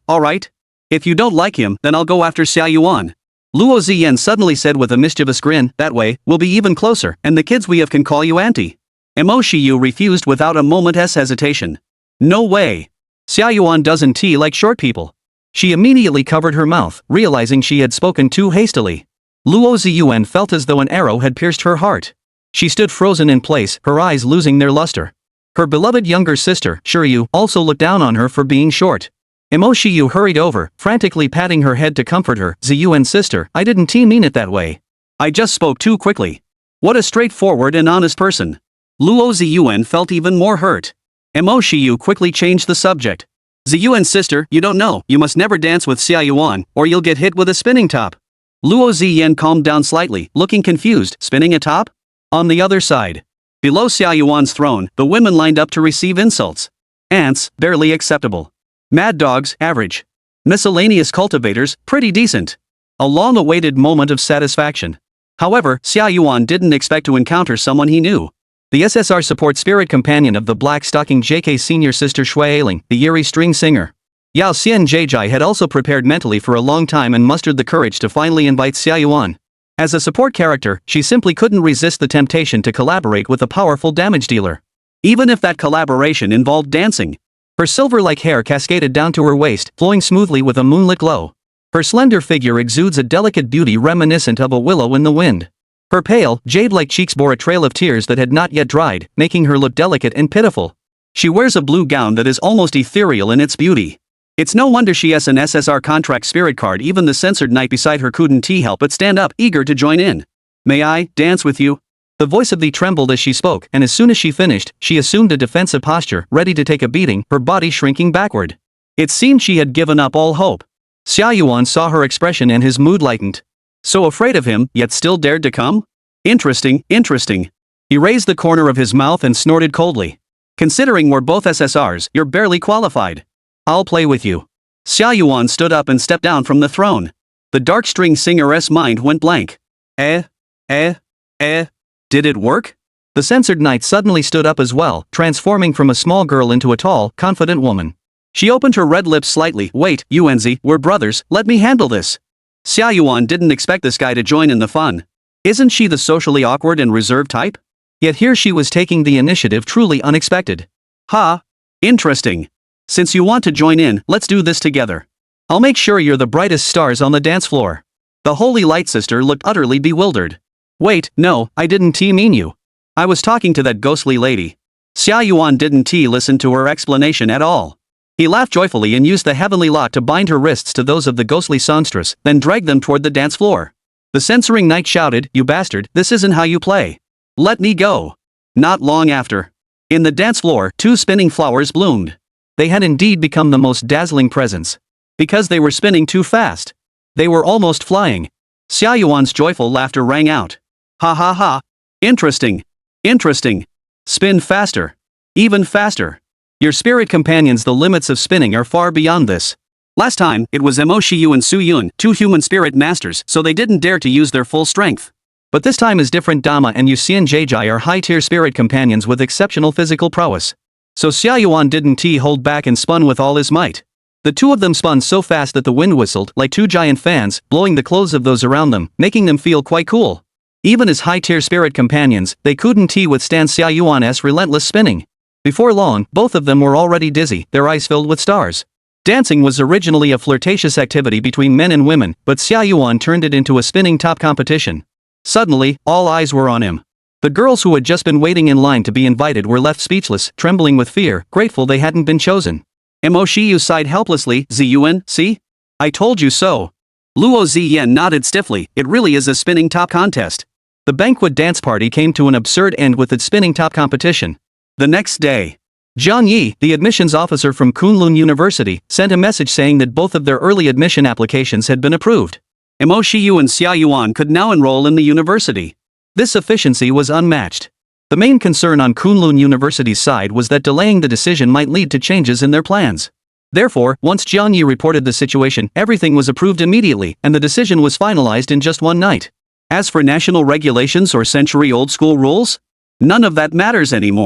S1: If you don't like him, then I'll go after Xia Yuan. Luo Ziyan suddenly said with a mischievous grin, that way, we'll be even closer, and the kids we have can call you auntie. Mo Shiyu refused without a moment's hesitation. No way. Xia Yuan doesn't tea like short people. She immediately covered her mouth, realizing she had spoken too hastily. Luo Ziyuan felt as though an arrow had pierced her heart. She stood frozen in place, her eyes losing their luster. Her beloved younger sister, Shiryu, also looked down on her for being short. Mo Shiyu hurried over, frantically patting her head to comfort her. Ziyuan sister, I didn't mean it that way. I just spoke too quickly. What a straightforward and honest person. Luo Ziyuan felt even more hurt. Mo Shiyu quickly changed the subject. Ziyuan sister, you don't know, you must never dance with Xia Yuan, or you'll get hit with a spinning top. Luo Ziyan calmed down slightly, looking confused. Spinning a top? On the other side. Below Xia Yuan's throne, the women lined up to receive insults. Ants, barely acceptable. Mad dogs, average. Miscellaneous cultivators, pretty decent. A long-awaited moment of satisfaction. However, Xia Yuan didn't expect to encounter someone he knew. The SSR support spirit companion of the black-stocking JK senior sister Shui Ailing, the eerie string singer. Yao Xian Jai had also prepared mentally for a long time and mustered the courage to finally invite Xia Yuan. As a support character, she simply couldn't resist the temptation to collaborate with a powerful damage dealer. Even if that collaboration involved dancing. Her silver-like hair cascaded down to her waist, flowing smoothly with a moonlit glow. Her slender figure exudes a delicate beauty reminiscent of a willow in the wind. Her pale, jade-like cheeks bore a trail of tears that had not yet dried, making her look delicate and pitiful. She wears a blue gown that is almost ethereal in its beauty. It's no wonder she has an SSR contract spirit card. Even the censored knight beside her couldn't help but stand up, eager to join in. May I dance with you? The voice of the trembled as she spoke, and as soon as she finished, she assumed a defensive posture, ready to take a beating, her body shrinking backward. It seemed she had given up all hope. Xia Yuan saw her expression and his mood lightened. So afraid of him, yet still dared to come? Interesting. He raised the corner of his mouth and snorted coldly. Considering we're both SSRs, you're barely qualified. I'll play with you. Xia Yuan stood up and stepped down from the throne. The dark string singer's mind went blank. Did it work? The censored knight suddenly stood up as well, transforming from a small girl into a tall, confident woman. She opened her red lips slightly. Wait, Yuanzi, we're brothers, let me handle this. Xia Yuan didn't expect this guy to join in the fun. Isn't she the socially awkward and reserved type? Yet here she was taking the initiative, truly unexpected. Interesting. Since you want to join in, let's do this together. I'll make sure you're the brightest stars on the dance floor. The Holy Light Sister looked utterly bewildered. Wait, no, I didn't mean you. I was talking to that ghostly lady. Xia Yuan didn't listen to her explanation at all. He laughed joyfully and used the heavenly lock to bind her wrists to those of the ghostly songstress, then dragged them toward the dance floor. The censoring knight shouted, "You bastard, this isn't how you play. Let me go." Not long after. In the dance floor, two spinning flowers bloomed. They had indeed become the most dazzling presence. Because they were spinning too fast. They were almost flying. Xia Yuan's joyful laughter rang out. Ha ha ha. Interesting. Spin faster. Even faster. Your spirit companions, the limits of spinning are far beyond this. Last time, it was Mo Shiyu and Su Yun, two human spirit masters, so they didn't dare to use their full strength. But this time is different. Dama and Yuxian Jai are high-tier spirit companions with exceptional physical prowess. So Xia Yuan didn't hold back and spun with all his might. The two of them spun so fast that the wind whistled like two giant fans, blowing the clothes of those around them, making them feel quite cool. Even as high-tier spirit companions, they couldn't withstand Xia Yuan's relentless spinning. Before long, both of them were already dizzy, their eyes filled with stars. Dancing was originally a flirtatious activity between men and women, but Xia Yuan turned it into a spinning top competition. Suddenly, all eyes were on him. The girls who had just been waiting in line to be invited were left speechless, trembling with fear, grateful they hadn't been chosen. Mo Shiyu sighed helplessly. Ziyuan, see? I told you so. Luo Ziyan nodded stiffly. It really is a spinning top contest. The banquet dance party came to an absurd end with its spinning top competition. The next day. Jiang Li, the admissions officer from Kunlun University, sent a message saying that both of their early admission applications had been approved. Mo Shiyu and Xia Yuan could now enroll in the university. This efficiency was unmatched. The main concern on Kunlun University's side was that delaying the decision might lead to changes in their plans. Therefore, once Jiang Li reported the situation, everything was approved immediately, and the decision was finalized in just one night. As for national regulations or century-old school rules, none of that matters anymore.